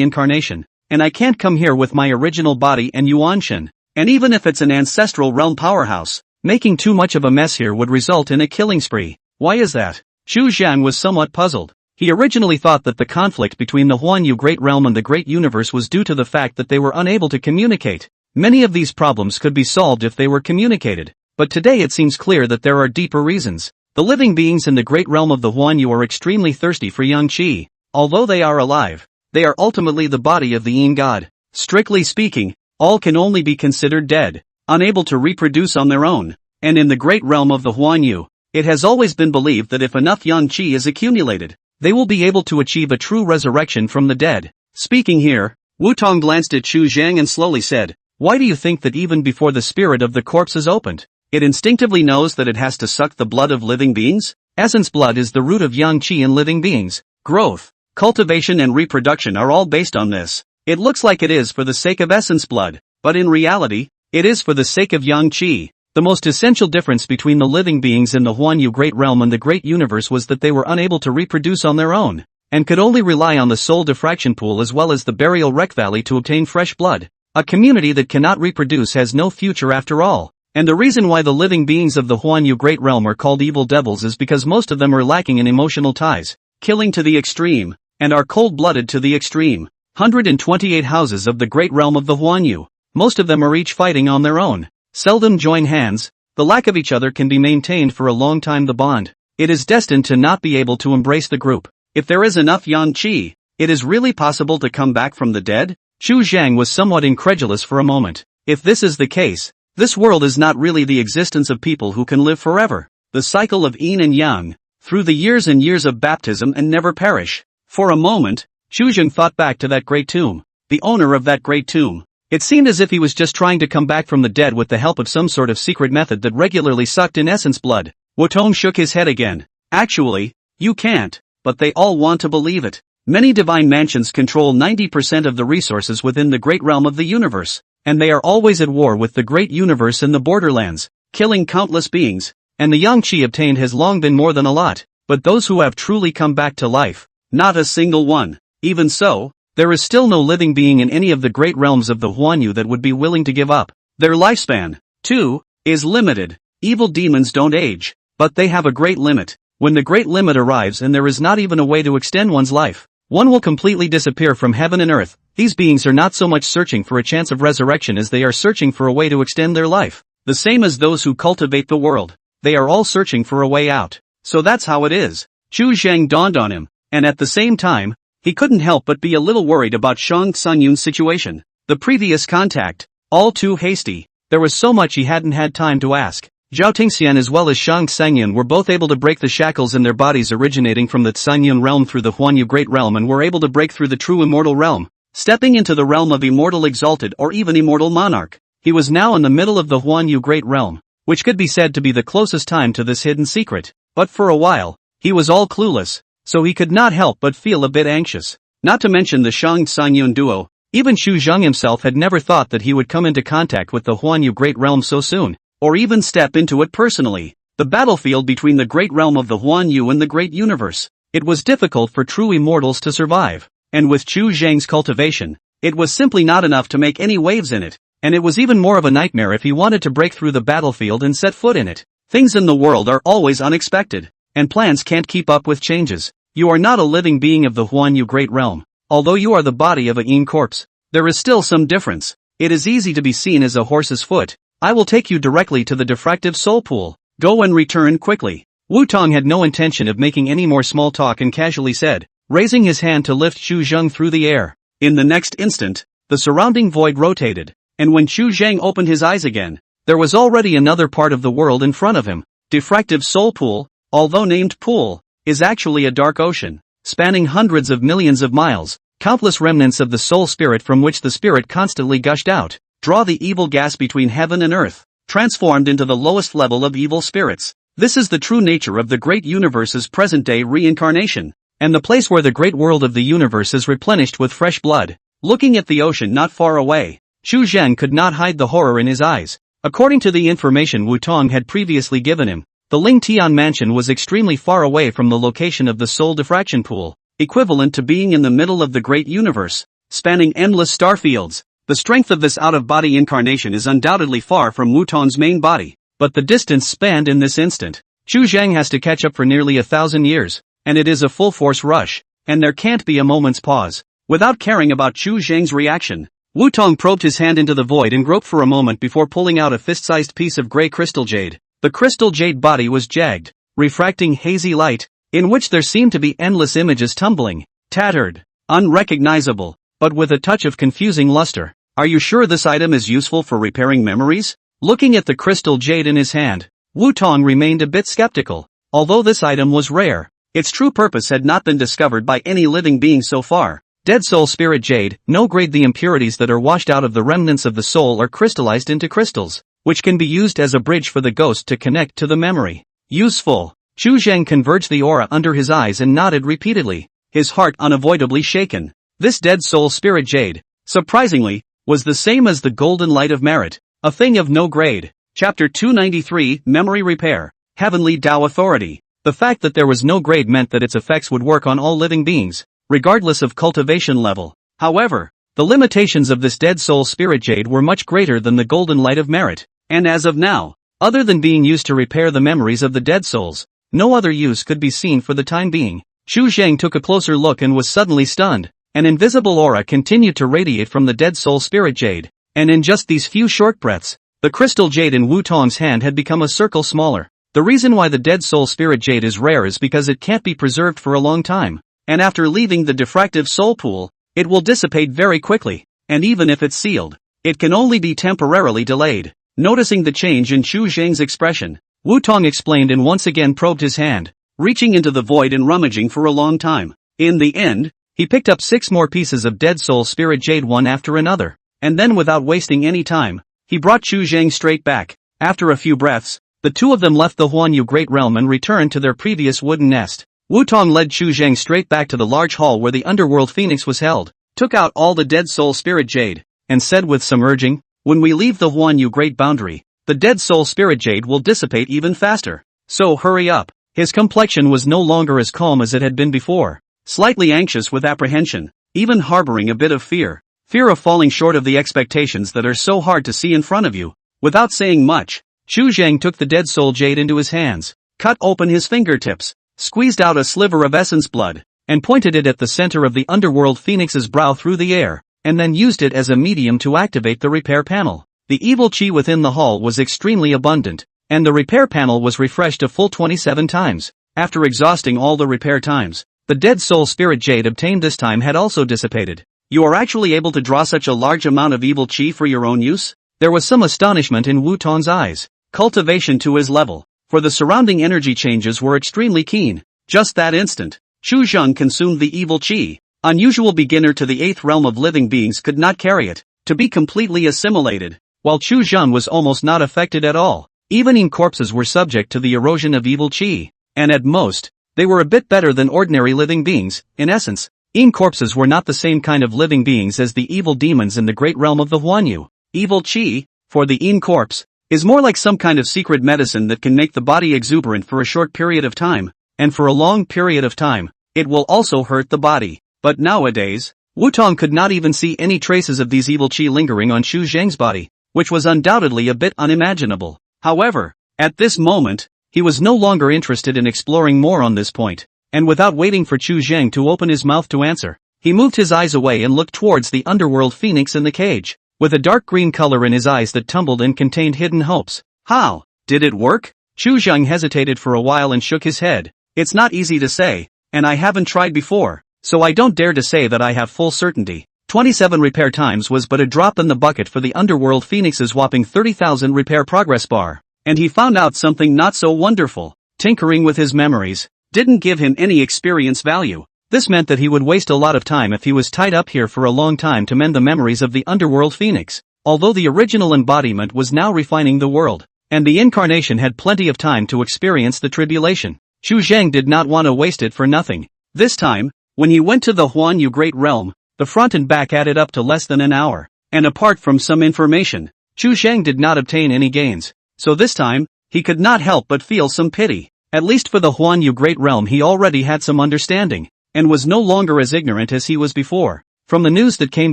incarnation, and I can't come here with my original body and Yuanshan. And even if it's an ancestral realm powerhouse, making too much of a mess here would result in a killing spree. Why is that? Chu Zhang was somewhat puzzled. He originally thought that the conflict between the Huanyu Great Realm and the Great Universe was due to the fact that they were unable to communicate. Many of these problems could be solved if they were communicated, but today it seems clear that there are deeper reasons. The living beings in the great realm of the Huanyu are extremely thirsty for yang qi. Although they are alive, they are ultimately the body of the Yin God. Strictly speaking, all can only be considered dead, unable to reproduce on their own. And in the great realm of the Huanyu, it has always been believed that if enough yang qi is accumulated, they will be able to achieve a true resurrection from the dead. Speaking here, Wu Tong glanced at Chu Zhang and slowly said, "Why do you think that even before the spirit of the corpse is opened, it instinctively knows that it has to suck the blood of living beings? Essence blood is the root of yang qi in living beings. Growth, cultivation and reproduction are all based on this. It looks like it is for the sake of essence blood, but in reality, it is for the sake of yang qi." The most essential difference between the living beings in the Huanyu Great Realm and the Great Universe was that they were unable to reproduce on their own, and could only rely on the soul diffraction pool as well as the burial wreck valley to obtain fresh blood. A community that cannot reproduce has no future after all. And the reason why the living beings of the Huanyu Great Realm are called evil devils is because most of them are lacking in emotional ties, killing to the extreme, and are cold-blooded to the extreme. 128 houses of the Great Realm of the Huanyu. Most of them are each fighting on their own. Seldom join hands. The lack of each other can be maintained for a long time. The bond, it is destined to not be able to embrace the group. If there is enough yang qi, it is really possible to come back from the dead? Chu Zhang was somewhat incredulous for a moment. If this is the case, this world is not really the existence of people who can live forever. The cycle of yin and yang, through the years and years of baptism and never perish. For a moment, Chu Zhang thought back to that great tomb. The owner of that great tomb. It seemed as if he was just trying to come back from the dead with the help of some sort of secret method that regularly sucked in essence blood. Wu Tong shook his head again. Actually, you can't, but they all want to believe it. Many divine mansions control 90% of the resources within the great realm of the universe, and they are always at war with the great universe in the borderlands, killing countless beings, and the yang qi obtained has long been more than a lot, but those who have truly come back to life, not a single one. Even so, there is still no living being in any of the great realms of the Huanyu that would be willing to give up. Their lifespan, too, is limited. Evil demons don't age, but they have a great limit. When the great limit arrives and there is not even a way to extend one's life, one will completely disappear from heaven and earth. These beings are not so much searching for a chance of resurrection as they are searching for a way to extend their life. The same as those who cultivate the world. They are all searching for a way out. So that's how it is. Chu Zhang dawned on him, and at the same time, he couldn't help but be a little worried about Shang Tsunyun's situation. The previous contact, all too hasty. There was so much he hadn't had time to ask. Zhao Tingxian as well as Shang Tsunyun were both able to break the shackles in their bodies originating from the Tsunyun realm through the Huanyu Great Realm and were able to break through the true immortal realm, stepping into the realm of immortal exalted or even immortal monarch. He was now in the middle of the Huanyu Great Realm, which could be said to be the closest time to this hidden secret. But for a while, he was all clueless, so he could not help but feel a bit anxious. Not to mention the Shang Tsunyun duo, Even Xu Zheng himself had never thought that he would come into contact with the Huanyu Great Realm so soon, or even step into it personally. The battlefield between the Great Realm of the Huanyu and the Great Universe. It was difficult for true immortals to survive, and with Xu Zheng's cultivation, it was simply not enough to make any waves in it, and it was even more of a nightmare if he wanted to break through the battlefield and set foot in it. Things in the world are always unexpected, and plans can't keep up with changes. You are not a living being of the Huanyu Great Realm. Although you are the body of a Yin corpse, there is still some difference. It is easy to be seen as a horse's foot. I will take you directly to the defective soul pool. Go and return quickly. Wu Tong had no intention of making any more small talk and casually said, raising his hand to lift Xu Zheng through the air. In the next instant, the surrounding void rotated, and when Xu Zheng opened his eyes again, there was already another part of the world in front of him. Defective soul pool, although named pool, is actually a dark ocean, spanning hundreds of millions of miles. Countless remnants of the soul spirit from which the spirit constantly gushed out, draw the evil gas between heaven and earth, transformed into the lowest level of evil spirits. This is the true nature of the great universe's present-day reincarnation, and the place where the great world of the universe is replenished with fresh blood. Looking at the ocean not far away, Xu Zheng could not hide the horror in his eyes. According to the information Wu Tong had previously given him, the Ling Tian mansion was extremely far away from the location of the soul diffraction pool, equivalent to being in the middle of the great universe, spanning endless star fields. The strength of this out-of-body incarnation is undoubtedly far from Wu Tong's main body, but the distance spanned in this instant, Xu Zheng has to catch up for nearly 1,000 years, and it is a full-force rush, and there can't be a moment's pause. Without caring about Xu Zheng's reaction, Wu Tong probed his hand into the void and groped for a moment before pulling out a fist-sized piece of gray crystal jade. The crystal jade body was jagged, refracting hazy light, in which there seemed to be endless images tumbling, tattered, unrecognizable, but with a touch of confusing luster. Are you sure this item is useful for repairing memories? Looking at the crystal jade in his hand, Wu Tong remained a bit skeptical. Although this item was rare, its true purpose had not been discovered by any living being so far. Dead soul spirit jade, no grade. The impurities that are washed out of the remnants of the soul are crystallized into crystals, which can be used as a bridge for the ghost to connect to the memory. Useful. Xu Zheng converged the aura under his eyes and nodded repeatedly, his heart unavoidably shaken. This dead soul spirit jade, surprisingly, was the same as the golden light of merit, a thing of no grade. Chapter 293, Memory Repair, Heavenly Tao Authority. The fact that there was no grade meant that its effects would work on all living beings, regardless of cultivation level. However, the limitations of this dead soul spirit jade were much greater than the golden light of merit, and as of now, other than being used to repair the memories of the dead souls, no other use could be seen for the time being. Xu Zheng took a closer look and was suddenly stunned. An invisible aura continued to radiate from the dead soul spirit jade, and in just these few short breaths, the crystal jade in Wu Tong's hand had become a circle smaller. The reason why the dead soul spirit jade is rare is because it can't be preserved for a long time, and after leaving the diffractive soul pool, it will dissipate very quickly, and even if it's sealed, it can only be temporarily delayed. Noticing the change in Xu Zheng's expression, Wu Tong explained and once again probed his hand, reaching into the void and rummaging for a long time. In the end, he picked up 6 more pieces of dead soul spirit jade one after another, and then without wasting any time, he brought Xu Zheng straight back. After a few breaths, the two of them left the Huanyu Great Realm and returned to their previous wooden nest. Wu Tong led Xu Zheng straight back to the large hall where the underworld phoenix was held, took out all the dead soul spirit jade, and said with some urging, when we leave the Huanyu Great Boundary, the dead soul spirit jade will dissipate even faster. So hurry up. His complexion was no longer as calm as it had been before. Slightly anxious with apprehension, even harboring a bit of fear of falling short of the expectations that are so hard to see in front of you. Without saying much, Xu Zheng took the dead soul jade into his hands, cut open his fingertips, squeezed out a sliver of essence blood, and pointed it at the center of the underworld phoenix's brow through the air, and then used it as a medium to activate the repair panel. The evil chi within the hall was extremely abundant, and the repair panel was refreshed a full 27 times. After exhausting all the repair times, the dead soul spirit jade obtained this time had also dissipated. You are actually able to draw such a large amount of evil chi for your own use? There was some astonishment in Wu Tong's eyes. Cultivation to his level, for the surrounding energy changes were extremely keen. Just that instant, Xu Zheng consumed the evil chi. Unusual beginner to the 8th realm of living beings could not carry it, to be completely assimilated, while Xu Zheng was almost not affected at all. Even Yin corpses were subject to the erosion of evil chi, and at most, they were a bit better than ordinary living beings. In essence, Corpses were not the same kind of living beings as the evil demons in the great realm of the Huanyu. Evil Qi, for the corpse, is more like some kind of secret medicine that can make the body exuberant for a short period of time, and for a long period of time, it will also hurt the body. But nowadays, Wutong could not even see any traces of these evil Qi lingering on Xu Zhang's body, which was undoubtedly a bit unimaginable. However, at this moment, he was no longer interested in exploring more on this point, and without waiting for Xu Zhang to open his mouth to answer, he moved his eyes away and looked towards the underworld phoenix in the cage, with a dark green color in his eyes that tumbled and contained hidden hopes. How? Did it work? Xu Zhang hesitated for a while and shook his head. It's not easy to say, and I haven't tried before, so I don't dare to say that I have full certainty. 27 repair times was but a drop in the bucket for the underworld phoenix's whopping 30,000 repair progress bar. And he found out something not so wonderful. Tinkering with his memories didn't give him any experience value. This meant that he would waste a lot of time if he was tied up here for a long time to mend the memories of the underworld phoenix. Although the original embodiment was now refining the world, and the incarnation had plenty of time to experience the tribulation, Xu Zhang did not want to waste it for nothing. This time, when he went to the Huanyu Great Realm, the front and back added up to less than an hour, and apart from some information, Xu Zhang did not obtain any gains. So this time, he could not help but feel some pity. At least for the Huanyu Great Realm he already had some understanding, and was no longer as ignorant as he was before. From the news that came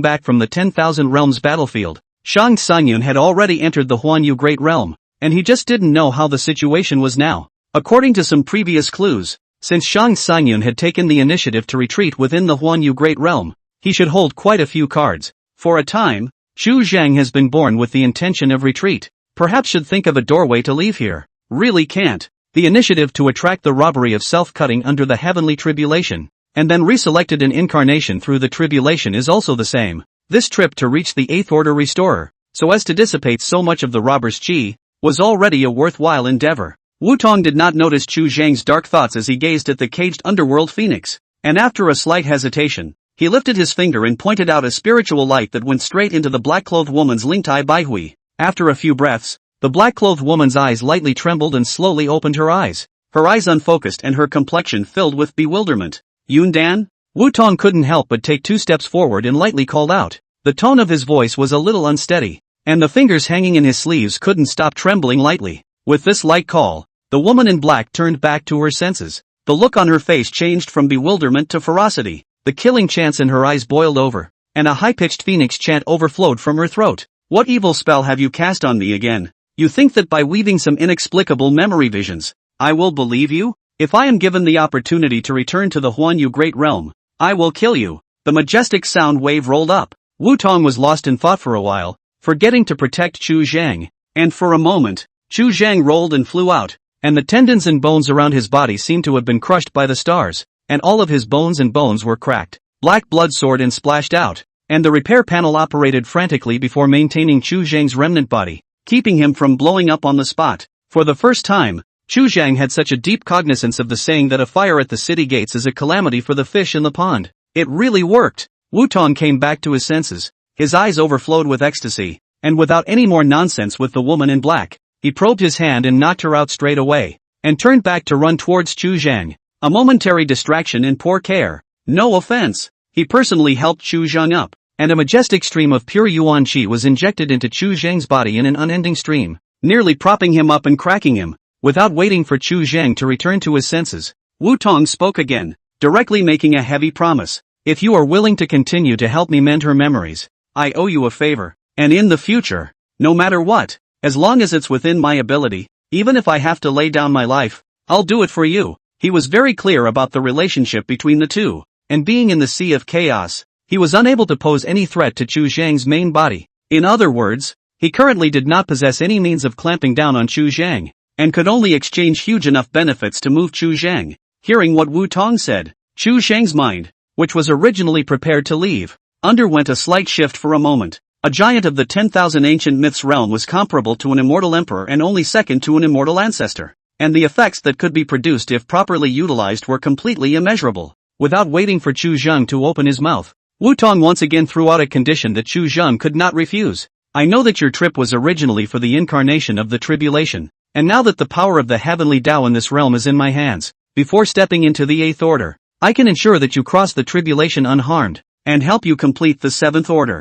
back from the 10,000 Realms battlefield, Shang Sanyun had already entered the Huanyu Great Realm, and he just didn't know how the situation was now. According to some previous clues, since Shang Sanyun had taken the initiative to retreat within the Huanyu Great Realm, he should hold quite a few cards. For a time, Xu Zhang has been born with the intention of retreat. Perhaps should think of a doorway to leave here. Really can't. The initiative to attract the robbery of self-cutting under the heavenly tribulation, and then reselected an incarnation through the tribulation is also the same. This trip to reach the 8th Order Restorer, so as to dissipate so much of the robber's qi, was already a worthwhile endeavor. Wutong did not notice Xu Zhang's dark thoughts as he gazed at the caged underworld phoenix, and after a slight hesitation, he lifted his finger and pointed out a spiritual light that went straight into the black-clothed woman's Lingtai Baihui. After a few breaths, the black-clothed woman's eyes lightly trembled and slowly opened her eyes unfocused and her complexion filled with bewilderment. Yun Dan? Wutong couldn't help but take 2 steps forward and lightly called out. The tone of his voice was a little unsteady, and the fingers hanging in his sleeves couldn't stop trembling lightly. With this light call, the woman in black turned back to her senses. The look on her face changed from bewilderment to ferocity. The killing chants in her eyes boiled over, and a high-pitched phoenix chant overflowed from her throat. What evil spell have you cast on me again? You think that by weaving some inexplicable memory visions, I will believe you? If I am given the opportunity to return to the Huanyu Great Realm, I will kill you. The majestic sound wave rolled up. Wutong was lost in thought for a while, forgetting to protect Xu Zhang, and for a moment, Xu Zhang rolled and flew out, and the tendons and bones around his body seemed to have been crushed by the stars, and all of his bones were cracked. Black blood soared and splashed out, and the repair panel operated frantically before maintaining Xu Zhang's remnant body, keeping him from blowing up on the spot. For the first time, Xu Zhang had such a deep cognizance of the saying that a fire at the city gates is a calamity for the fish in the pond. It really worked. Wutong came back to his senses, his eyes overflowed with ecstasy, and without any more nonsense with the woman in black, he probed his hand and knocked her out straight away, and turned back to run towards Xu Zhang. A momentary distraction and poor care. No offense. He personally helped Xu Zhang up, and a majestic stream of pure yuan qi was injected into Xu Zhang's body in an unending stream, nearly propping him up and cracking him. Without waiting for Xu Zhang to return to his senses, Wutong spoke again, directly making a heavy promise. If you are willing to continue to help me mend her memories, I owe you a favor, and in the future, no matter what, as long as it's within my ability, even if I have to lay down my life, I'll do it for you. He was very clear about the relationship between the two, and being in the Sea of Chaos, he was unable to pose any threat to Xu Zhang's main body. In other words, he currently did not possess any means of clamping down on Xu Zhang, and could only exchange huge enough benefits to move Xu Zhang. Hearing what Wu Tong said, Xu Zhang's mind, which was originally prepared to leave, underwent a slight shift for a moment. A giant of the 10,000 ancient myths realm was comparable to an immortal emperor and only second to an immortal ancestor, and the effects that could be produced if properly utilized were completely immeasurable. Without waiting for Xu Zhang to open his mouth, Wu Tong once again threw out a condition that Xu Zhang could not refuse. I know that your trip was originally for the incarnation of the tribulation, and now that the power of the heavenly Tao in this realm is in my hands, before stepping into the 8th order, I can ensure that you cross the tribulation unharmed, and help you complete the seventh order.